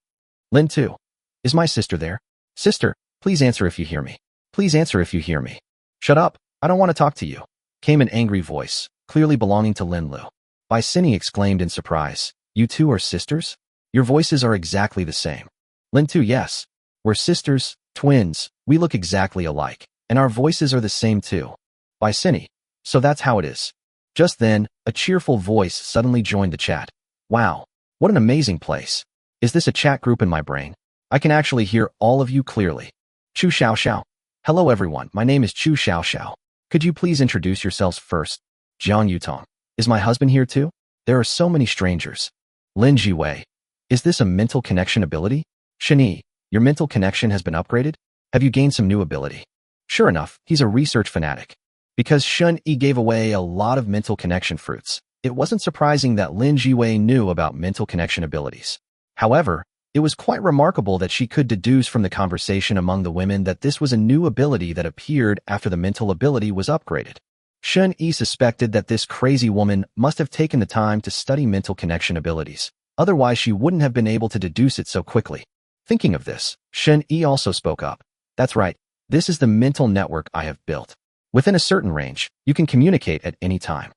Lin Tu. Is my sister there? Sister, please answer if you hear me. Please answer if you hear me. Shut up, I don't want to talk to you. Came an angry voice, clearly belonging to Lin Lu. Bai Sini exclaimed in surprise. You two are sisters? Your voices are exactly the same. Lin Tu, yes. We're sisters, twins, we look exactly alike, and our voices are the same too. Bai Sini. So that's how it is. Just then, a cheerful voice suddenly joined the chat. Wow, what an amazing place. Is this a chat group in my brain? I can actually hear all of you clearly. Chu Xiao Xiao. Hello everyone, my name is Chu Xiao Xiao. Could you please introduce yourselves first? Jiang Yutong. Is my husband here too? There are so many strangers. Lin Jiwei. Is this a mental connection ability? Shani, your mental connection has been upgraded? Have you gained some new ability? Sure enough, he's a research fanatic. Because Shun-Yi gave away a lot of mental connection fruits, it wasn't surprising that Lin Jiwei knew about mental connection abilities. However, it was quite remarkable that she could deduce from the conversation among the women that this was a new ability that appeared after the mental ability was upgraded. Shun-Yi suspected that this crazy woman must have taken the time to study mental connection abilities, otherwise she wouldn't have been able to deduce it so quickly. Thinking of this, Shun-Yi also spoke up. That's right, this is the mental network I have built. Within a certain range, you can communicate at any time.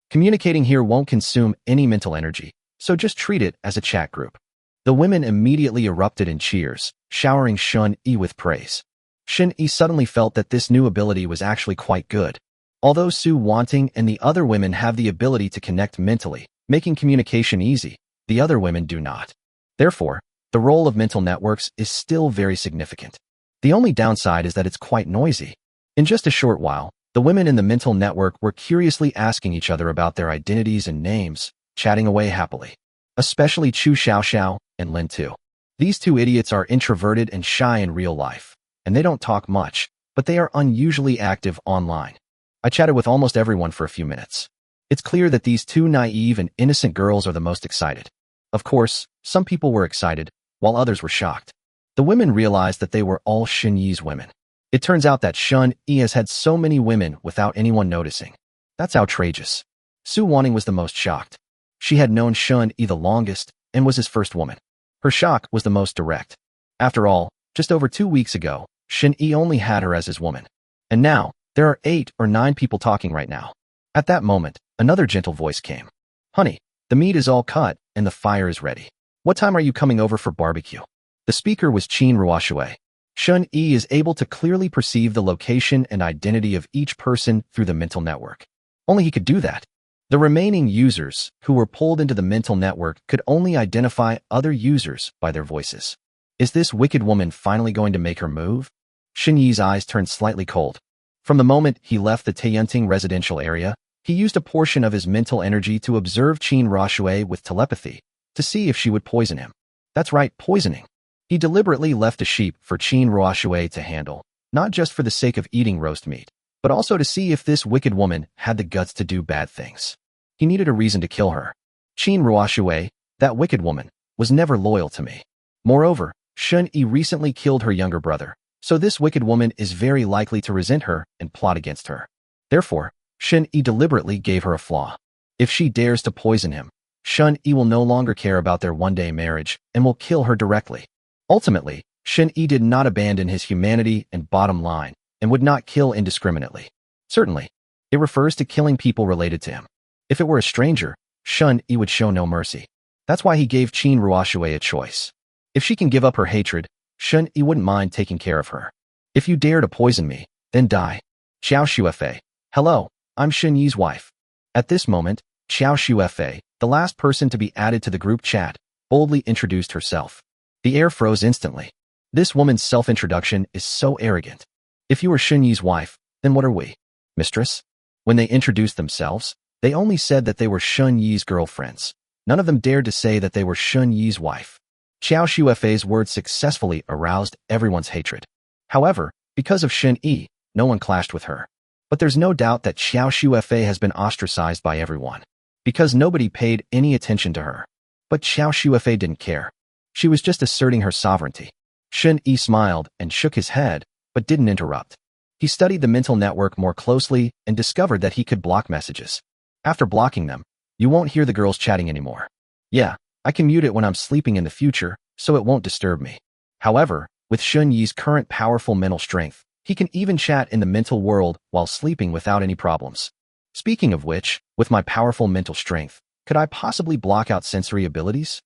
Communicating here won't consume any mental energy, so just treat it as a chat group. The women immediately erupted in cheers, showering Shun-Yi with praise. Shun-Yi suddenly felt that this new ability was actually quite good. Although Su Wanting and the other women have the ability to connect mentally, making communication easy, the other women do not. Therefore, the role of mental networks is still very significant. The only downside is that it's quite noisy. In just a short while, the women in the mental network were curiously asking each other about their identities and names, chatting away happily. Especially Chu Xiao Xiao and Lin Tu. These two idiots are introverted and shy in real life, and they don't talk much, but they are unusually active online. I chatted with almost everyone for a few minutes. It's clear that these two naive and innocent girls are the most excited. Of course, some people were excited, while others were shocked. The women realized that they were all Shun-Yi's women. It turns out that Shun-Yi has had so many women without anyone noticing. That's outrageous. Su Wanting was the most shocked. She had known Shun-Yi the longest and was his first woman. Her shock was the most direct. After all, just over 2 weeks ago, Shun-Yi only had her as his woman. And now, there are 8 or 9 people talking right now. At that moment, another gentle voice came. Honey, the meat is all cut and the fire is ready. What time are you coming over for barbecue? The speaker was Qin Ruoshui. Shun-Yi is able to clearly perceive the location and identity of each person through the mental network. Only he could do that. The remaining users who were pulled into the mental network could only identify other users by their voices. Is this wicked woman finally going to make her move? Shen Yi's eyes turned slightly cold. From the moment he left the Taiyunting residential area, he used a portion of his mental energy to observe Qin Ruoshui with telepathy, to see if she would poison him. That's right, poisoning. He deliberately left a sheep for Qin Ruoshui to handle, not just for the sake of eating roast meat, but also to see if this wicked woman had the guts to do bad things. He needed a reason to kill her. Qin Ruoshui, that wicked woman, was never loyal to me. Moreover, Shen Yi recently killed her younger brother, so this wicked woman is very likely to resent her and plot against her. Therefore, Shen Yi deliberately gave her a flaw. If she dares to poison him, Shen Yi will no longer care about their one-day marriage and will kill her directly. Ultimately, Shen Yi did not abandon his humanity and bottom line and would not kill indiscriminately. Certainly, it refers to killing people related to him. If it were a stranger, Shen Yi would show no mercy. That's why he gave Qin Ruoshui a choice. If she can give up her hatred, Shen Yi wouldn't mind taking care of her. If you dare to poison me, then die. Xiao Xuefei. Hello, I'm Shen Yi's wife. At this moment, Xiao Xuefei, the last person to be added to the group chat, boldly introduced herself. The air froze instantly. This woman's self-introduction is so arrogant. If you were Shen Yi's wife, then what are we? Mistress? When they introduced themselves, they only said that they were Shen Yi's girlfriends. None of them dared to say that they were Shen Yi's wife. Xiao Xuefei's words successfully aroused everyone's hatred. However, because of Shen Yi, no one clashed with her. But there's no doubt that Xiao Xuefei has been ostracized by everyone, because nobody paid any attention to her. But Xiao Xuefei didn't care. She was just asserting her sovereignty. Shen Yi smiled and shook his head, but didn't interrupt. He studied the mental network more closely and discovered that he could block messages. After blocking them, you won't hear the girls chatting anymore. Yeah, I can mute it when I'm sleeping in the future, so it won't disturb me. However, with Shen Yi's current powerful mental strength, he can even chat in the mental world while sleeping without any problems. Speaking of which, with my powerful mental strength, could I possibly block out sensory abilities?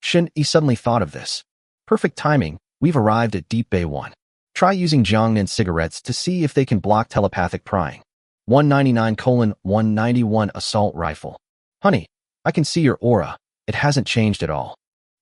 Shen Yi suddenly thought of this. Perfect timing, we've arrived at Deep Bay 1. Try using Jiangnan cigarettes to see if they can block telepathic prying. 199:191 Assault Rifle. Honey, I can see your aura. It hasn't changed at all.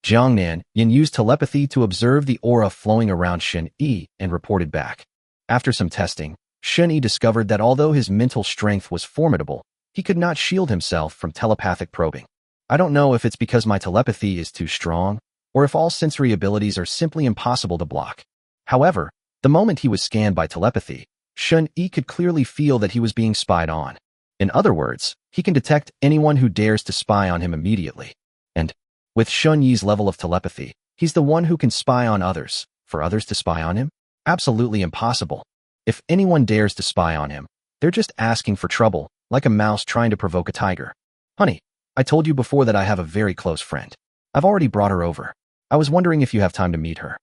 Jiangnan Yin used telepathy to observe the aura flowing around Shen Yi and reported back. After some testing, Shen Yi discovered that although his mental strength was formidable, he could not shield himself from telepathic probing. I don't know if it's because my telepathy is too strong, or if all sensory abilities are simply impossible to block. However, the moment he was scanned by telepathy, Shen Yi could clearly feel that he was being spied on. In other words, he can detect anyone who dares to spy on him immediately. And, with Shen Yi's level of telepathy, he's the one who can spy on others. For others to spy on him? Absolutely impossible. If anyone dares to spy on him, they're just asking for trouble, like a mouse trying to provoke a tiger. Honey, I told you before that I have a very close friend. I've already brought her over. I was wondering if you have time to meet her.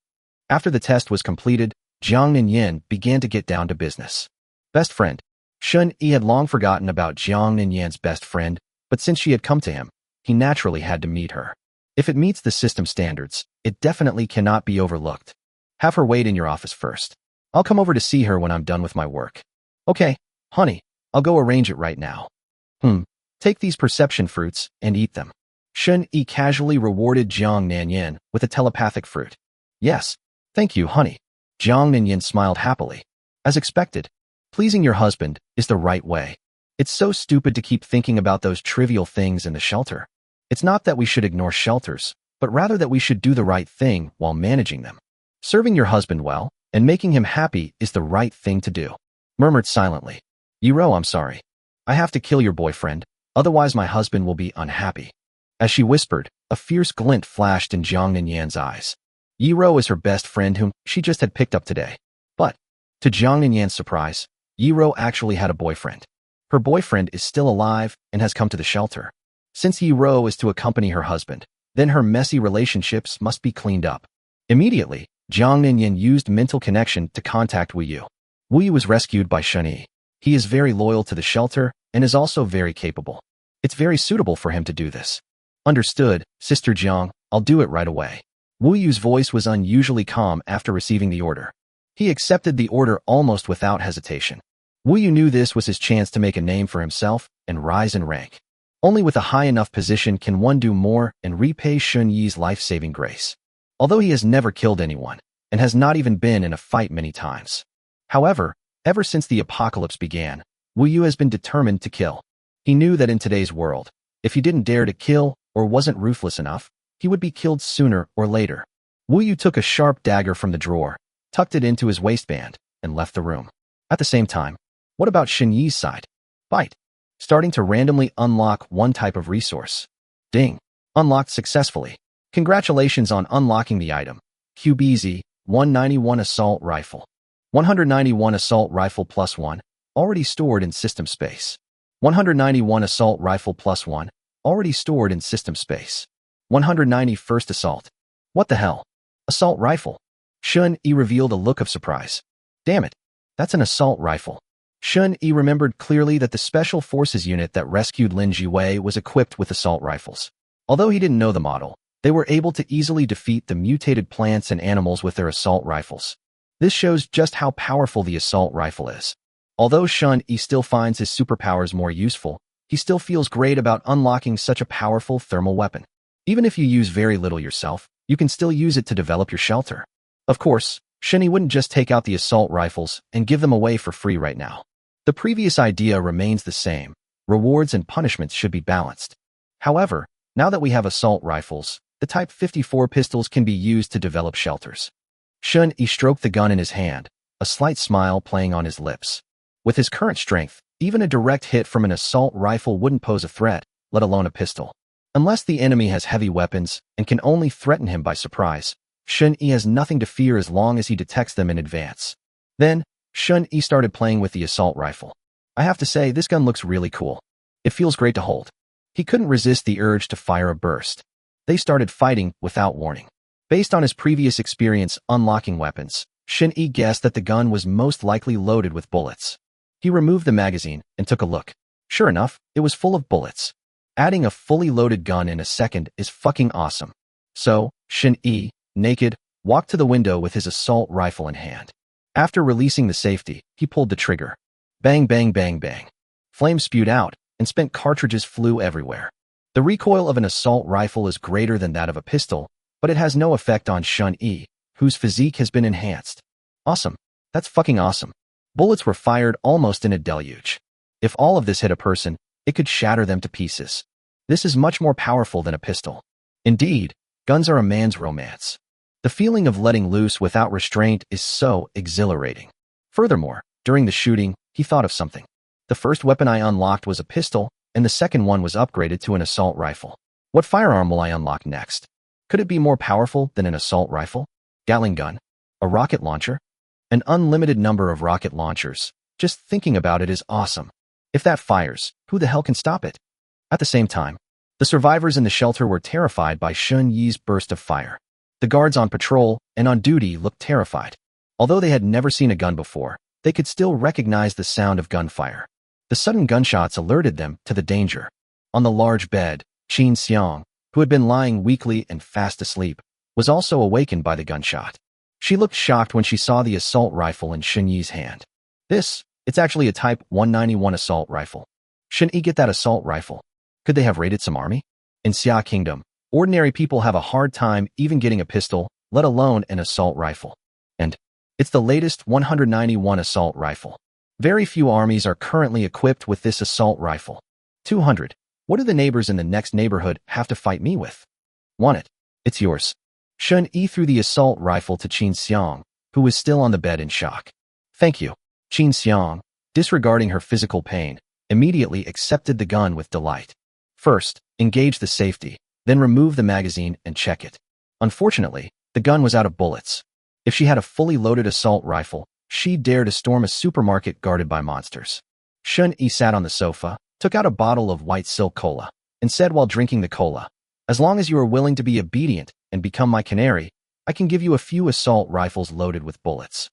After the test was completed, Jiangnan Yin began to get down to business. Best friend. Shen Yi had long forgotten about Jiangnan Yin's best friend, but since she had come to him, he naturally had to meet her. If it meets the system standards, it definitely cannot be overlooked. Have her wait in your office first. I'll come over to see her when I'm done with my work. Okay, honey, I'll go arrange it right now. Take these perception fruits and eat them. Shen Yi casually rewarded Jiang Nanyin with a telepathic fruit. Yes, thank you, honey. Jiang Nanyin smiled happily. As expected, pleasing your husband is the right way. It's so stupid to keep thinking about those trivial things in the shelter. It's not that we should ignore shelters, but rather that we should do the right thing while managing them. Serving your husband well and making him happy is the right thing to do. Murmured silently. Yiro, I'm sorry. I have to kill your boyfriend, otherwise my husband will be unhappy. As she whispered, a fierce glint flashed in Jiang Nanyan's eyes. Yiro is her best friend whom she just had picked up today. But, to Jiang Nanyan's surprise, Yiro actually had a boyfriend. Her boyfriend is still alive and has come to the shelter. Since Yiro is to accompany her husband, then her messy relationships must be cleaned up. Immediately, Jiang Nanyan used mental connection to contact Wu Yu. Wu Yu was rescued by Shen Yi. He is very loyal to the shelter and is also very capable. It's very suitable for him to do this. Understood, Sister Jiang, I'll do it right away. Wu Yu's voice was unusually calm after receiving the order. He accepted the order almost without hesitation. Wu Yu knew this was his chance to make a name for himself and rise in rank. Only with a high enough position can one do more and repay Shun Yi's life-saving grace. Although he has never killed anyone, and has not even been in a fight many times. However, ever since the apocalypse began, Wu Yu has been determined to kill. He knew that in today's world, if he didn't dare to kill or wasn't ruthless enough, he would be killed sooner or later. Wu Yu took a sharp dagger from the drawer, tucked it into his waistband, and left the room. At the same time, what about Shun Yi's side? Fight. Starting to randomly unlock one type of resource. Ding. Unlocked successfully. Congratulations on unlocking the item. QBZ, 191 Assault Rifle. 191 Assault Rifle plus 1, already stored in system space. 191 Assault Rifle plus 1, already stored in system space. 191st Assault. What the hell? Assault Rifle. Shun Yi revealed a look of surprise. Damn it, that's an assault rifle. Shun Yi remembered clearly that the Special Forces unit that rescued Lin Jiwei was equipped with assault rifles. Although he didn't know the model, they were able to easily defeat the mutated plants and animals with their assault rifles. This shows just how powerful the assault rifle is. Although Shun Yi still finds his superpowers more useful, he still feels great about unlocking such a powerful thermal weapon. Even if you use very little yourself, you can still use it to develop your shelter. Of course, Shun Yi wouldn't just take out the assault rifles and give them away for free right now. The previous idea remains the same. Rewards and punishments should be balanced. However, now that we have assault rifles, the Type 54 pistols can be used to develop shelters. Shun Yi stroked the gun in his hand, a slight smile playing on his lips. With his current strength, even a direct hit from an assault rifle wouldn't pose a threat, let alone a pistol. Unless the enemy has heavy weapons and can only threaten him by surprise, Shun Yi has nothing to fear as long as he detects them in advance. Then, Shun Yi started playing with the assault rifle. I have to say, this gun looks really cool. It feels great to hold. He couldn't resist the urge to fire a burst. They started fighting without warning. Based on his previous experience unlocking weapons, Shun Yi guessed that the gun was most likely loaded with bullets. He removed the magazine and took a look. Sure enough, it was full of bullets. Adding a fully loaded gun in a second is fucking awesome. So, Shun Yi, naked, walked to the window with his assault rifle in hand. After releasing the safety, he pulled the trigger. Bang, bang, bang, bang. Flames spewed out, and spent cartridges flew everywhere. The recoil of an assault rifle is greater than that of a pistol, but it has no effect on Shun Yi, whose physique has been enhanced. Awesome. That's fucking awesome. Bullets were fired almost in a deluge. If all of this hit a person, it could shatter them to pieces. This is much more powerful than a pistol. Indeed, guns are a man's romance. The feeling of letting loose without restraint is so exhilarating. Furthermore, during the shooting, he thought of something. The first weapon I unlocked was a pistol, and the second one was upgraded to an assault rifle. What firearm will I unlock next? Could it be more powerful than an assault rifle? Gatling gun? A rocket launcher? An unlimited number of rocket launchers. Just thinking about it is awesome. If that fires, who the hell can stop it? At the same time, the survivors in the shelter were terrified by Shun Yi's burst of fire. The guards on patrol and on duty looked terrified. Although they had never seen a gun before, they could still recognize the sound of gunfire. The sudden gunshots alerted them to the danger. On the large bed, Qin Xiang, who had been lying weakly and fast asleep, was also awakened by the gunshot. She looked shocked when she saw the assault rifle in Shun Yi's hand. It's actually a Type 191 assault rifle. Shouldn't he get that assault rifle? Could they have raided some army? In Xia Kingdom, ordinary people have a hard time even getting a pistol, let alone an assault rifle. And it's the latest 191 assault rifle. Very few armies are currently equipped with this assault rifle. 200. What do the neighbors in the next neighborhood have to fight me with? Want it? It's yours. Shun Yi threw the assault rifle to Qin Xiang, who was still on the bed in shock. Thank you. Qin Xiang, disregarding her physical pain, immediately accepted the gun with delight. First, engage the safety, then remove the magazine and check it. Unfortunately, the gun was out of bullets. If she had a fully loaded assault rifle, she'd dare to storm a supermarket guarded by monsters. Shun Yi sat on the sofa, took out a bottle of white silk cola, and said while drinking the cola, "As long as you are willing to be obedient and become my canary, I can give you a few assault rifles loaded with bullets."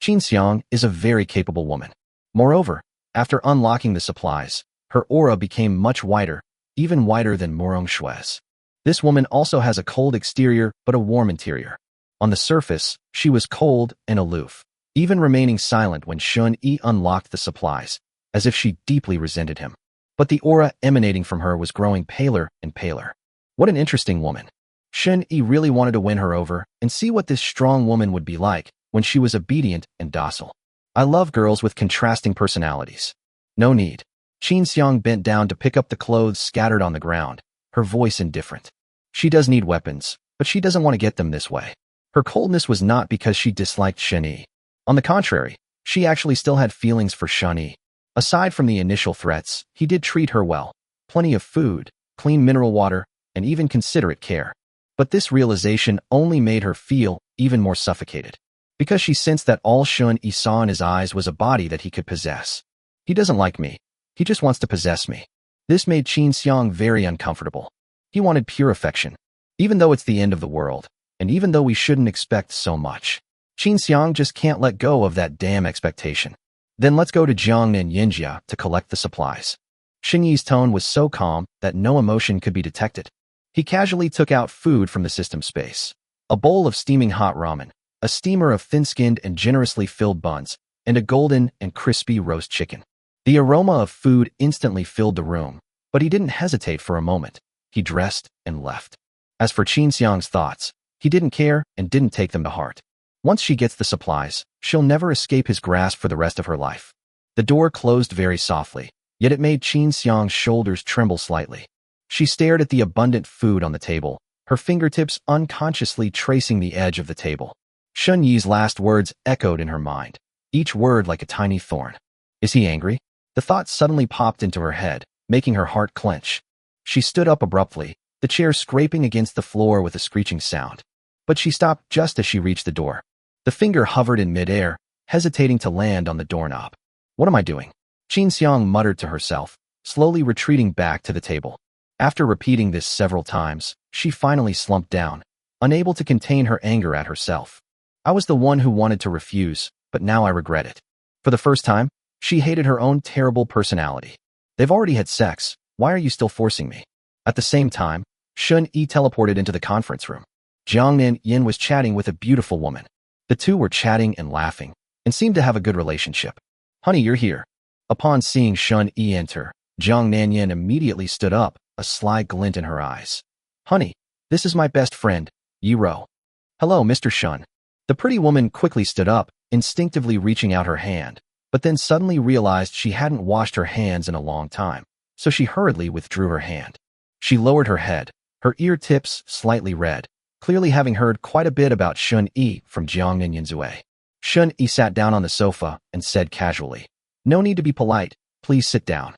Qin Xiang is a very capable woman. Moreover, after unlocking the supplies, her aura became much whiter, even whiter than Morong Shui's. This woman also has a cold exterior but a warm interior. On the surface, she was cold and aloof, even remaining silent when Shun Yi unlocked the supplies, as if she deeply resented him. but the aura emanating from her was growing paler and paler. What an interesting woman. Shun-Yi really wanted to win her over and see what this strong woman would be like when she was obedient and docile. I love girls with contrasting personalities. No need. Qin Xiang bent down to pick up the clothes scattered on the ground, her voice indifferent. She does need weapons, but she doesn't want to get them this way. Her coldness was not because she disliked Shun-Yi. On the contrary, she actually still had feelings for Shun-Yi. Aside from the initial threats, he did treat her well. Plenty of food, clean mineral water, and even considerate care. But this realization only made her feel even more suffocated. Because she sensed that all Shun-Yi saw in his eyes was a body that he could possess. He doesn't like me. He just wants to possess me. This made Qin Xiang very uncomfortable. He wanted pure affection. Even though it's the end of the world, and even though we shouldn't expect so much, Qin Xiang just can't let go of that damn expectation. Then let's go to Jiangnan Yinjia to collect the supplies. Xingyi's tone was so calm that no emotion could be detected. He casually took out food from the system space. A bowl of steaming hot ramen, a steamer of thin-skinned and generously filled buns, and a golden and crispy roast chicken. The aroma of food instantly filled the room, but he didn't hesitate for a moment. He dressed and left. As for Qin Xiang's thoughts, he didn't care and didn't take them to heart. Once she gets the supplies, she'll never escape his grasp for the rest of her life. The door closed very softly, yet it made Qin Xiang's shoulders tremble slightly. She stared at the abundant food on the table, her fingertips unconsciously tracing the edge of the table. Shun-Yi's last words echoed in her mind, each word like a tiny thorn. Is he angry? The thought suddenly popped into her head, making her heart clench. She stood up abruptly, the chair scraping against the floor with a screeching sound. But she stopped just as she reached the door. The finger hovered in midair, hesitating to land on the doorknob. What am I doing? Qin Xiang muttered to herself, slowly retreating back to the table. After repeating this several times, she finally slumped down, unable to contain her anger at herself. I was the one who wanted to refuse, but now I regret it. For the first time, she hated her own terrible personality. They've already had sex. Why are you still forcing me? At the same time, Shun-Yi teleported into the conference room. Jiangnan Yin was chatting with a beautiful woman. The two were chatting and laughing, and seemed to have a good relationship. Honey, you're here. Upon seeing Shun-Yi enter, Jiangnan Yin immediately stood up, a sly glint in her eyes. Honey, this is my best friend, Yi-Ro. Hello, Mr. Shun. The pretty woman quickly stood up, instinctively reaching out her hand, but then suddenly realized she hadn't washed her hands in a long time, so she hurriedly withdrew her hand. She lowered her head, her ear tips slightly red, clearly having heard quite a bit about Shun-Yi from Jiangnan Yinzue. Shun-Yi sat down on the sofa and said casually, No need to be polite, please sit down.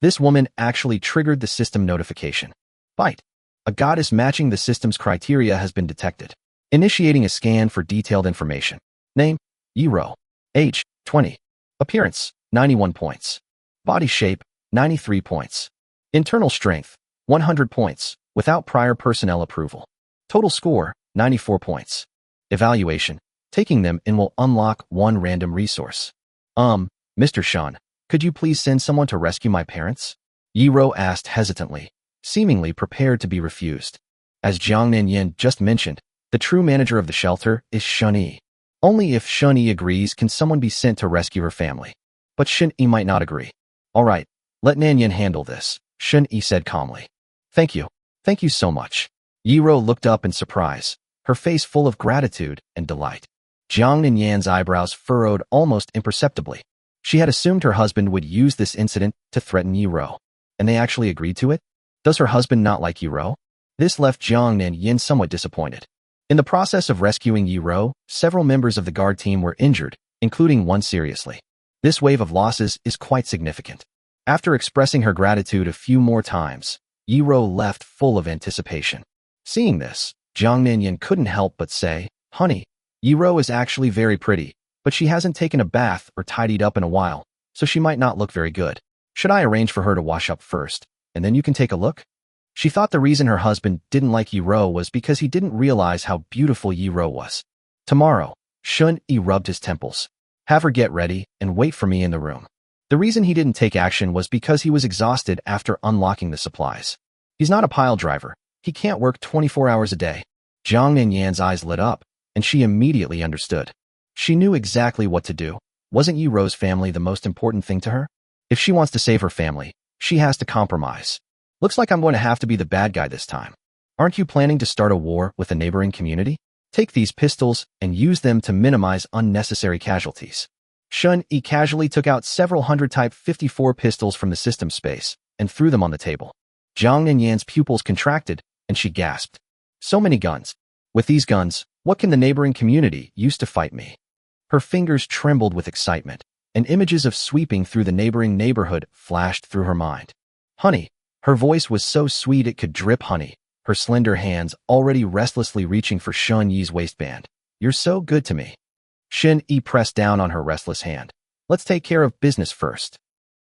This woman actually triggered the system notification. Bite. A goddess matching the system's criteria has been detected. Initiating a scan for detailed information. Name, Yi-Ro. Age, 20. Appearance, 91 points. Body shape, 93 points. Internal strength, 100 points, without prior personnel approval. Total score, 94 points. Evaluation. Taking them in will unlock one random resource. Mr. Shun, could you please send someone to rescue my parents? Yi-Ro asked hesitantly, seemingly prepared to be refused. As Jiangnan Yin just mentioned, the true manager of the shelter is Shun-Yi. Only if Shun-Yi agrees can someone be sent to rescue her family. But Shun-Yi might not agree. All right, let Nan Yin handle this, Shun-Yi said calmly. Thank you. Thank you so much. Yi-Ro looked up in surprise, her face full of gratitude and delight. Jiangnan Yan's eyebrows furrowed almost imperceptibly. She had assumed her husband would use this incident to threaten Yi-Ro. And they actually agreed to it? Does her husband not like Yi-Ro? This left Jiangnan Yin somewhat disappointed. In the process of rescuing Yi-Ro, several members of the guard team were injured, including one seriously. This wave of losses is quite significant. After expressing her gratitude a few more times, Yi-Ro left full of anticipation. Seeing this, Jiangnan Yin couldn't help but say, Honey, Yi-Ro is actually very pretty, but she hasn't taken a bath or tidied up in a while, so she might not look very good. Should I arrange for her to wash up first, and then you can take a look? She thought the reason her husband didn't like Yi-Ro was because he didn't realize how beautiful Yi-Ro was. Tomorrow, Shun-Yi rubbed his temples. Have her get ready and wait for me in the room. The reason he didn't take action was because he was exhausted after unlocking the supplies. He's not a pile driver. He can't work 24 hours a day. Jiangnan Yan's eyes lit up, and she immediately understood. She knew exactly what to do. Wasn't Yi-Ro's family the most important thing to her? If she wants to save her family, She has to compromise. Looks like I'm going to have to be the bad guy this time. Aren't you planning to start a war with the neighboring community? Take these pistols and use them to minimize unnecessary casualties. Shun-Yi casually took out several hundred Type 54 pistols from the system space and threw them on the table. Zhang Nanyan's pupils contracted, and she gasped. So many guns. With these guns, what can the neighboring community use to fight me? Her fingers trembled with excitement, and images of sweeping through the neighboring neighborhood flashed through her mind. Honey. Her voice was so sweet it could drip honey, her slender hands already restlessly reaching for Shun-Yi's waistband. You're so good to me. Shin-Yi pressed down on her restless hand. Let's take care of business first.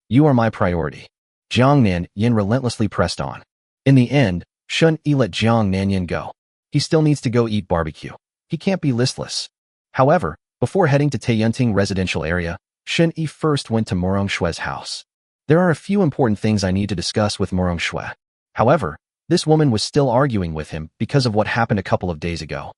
You are my priority. Jiang Nanyan relentlessly pressed on. In the end, Shun-Yi let Jiang Nanyan go. He still needs to go eat barbecue. He can't be listless. However, before heading to Taiyunting residential area, Shin-Yi first went to Morong Shue's house. There are a few important things I need to discuss with Morong Shue. However, this woman was still arguing with him because of what happened a couple of days ago.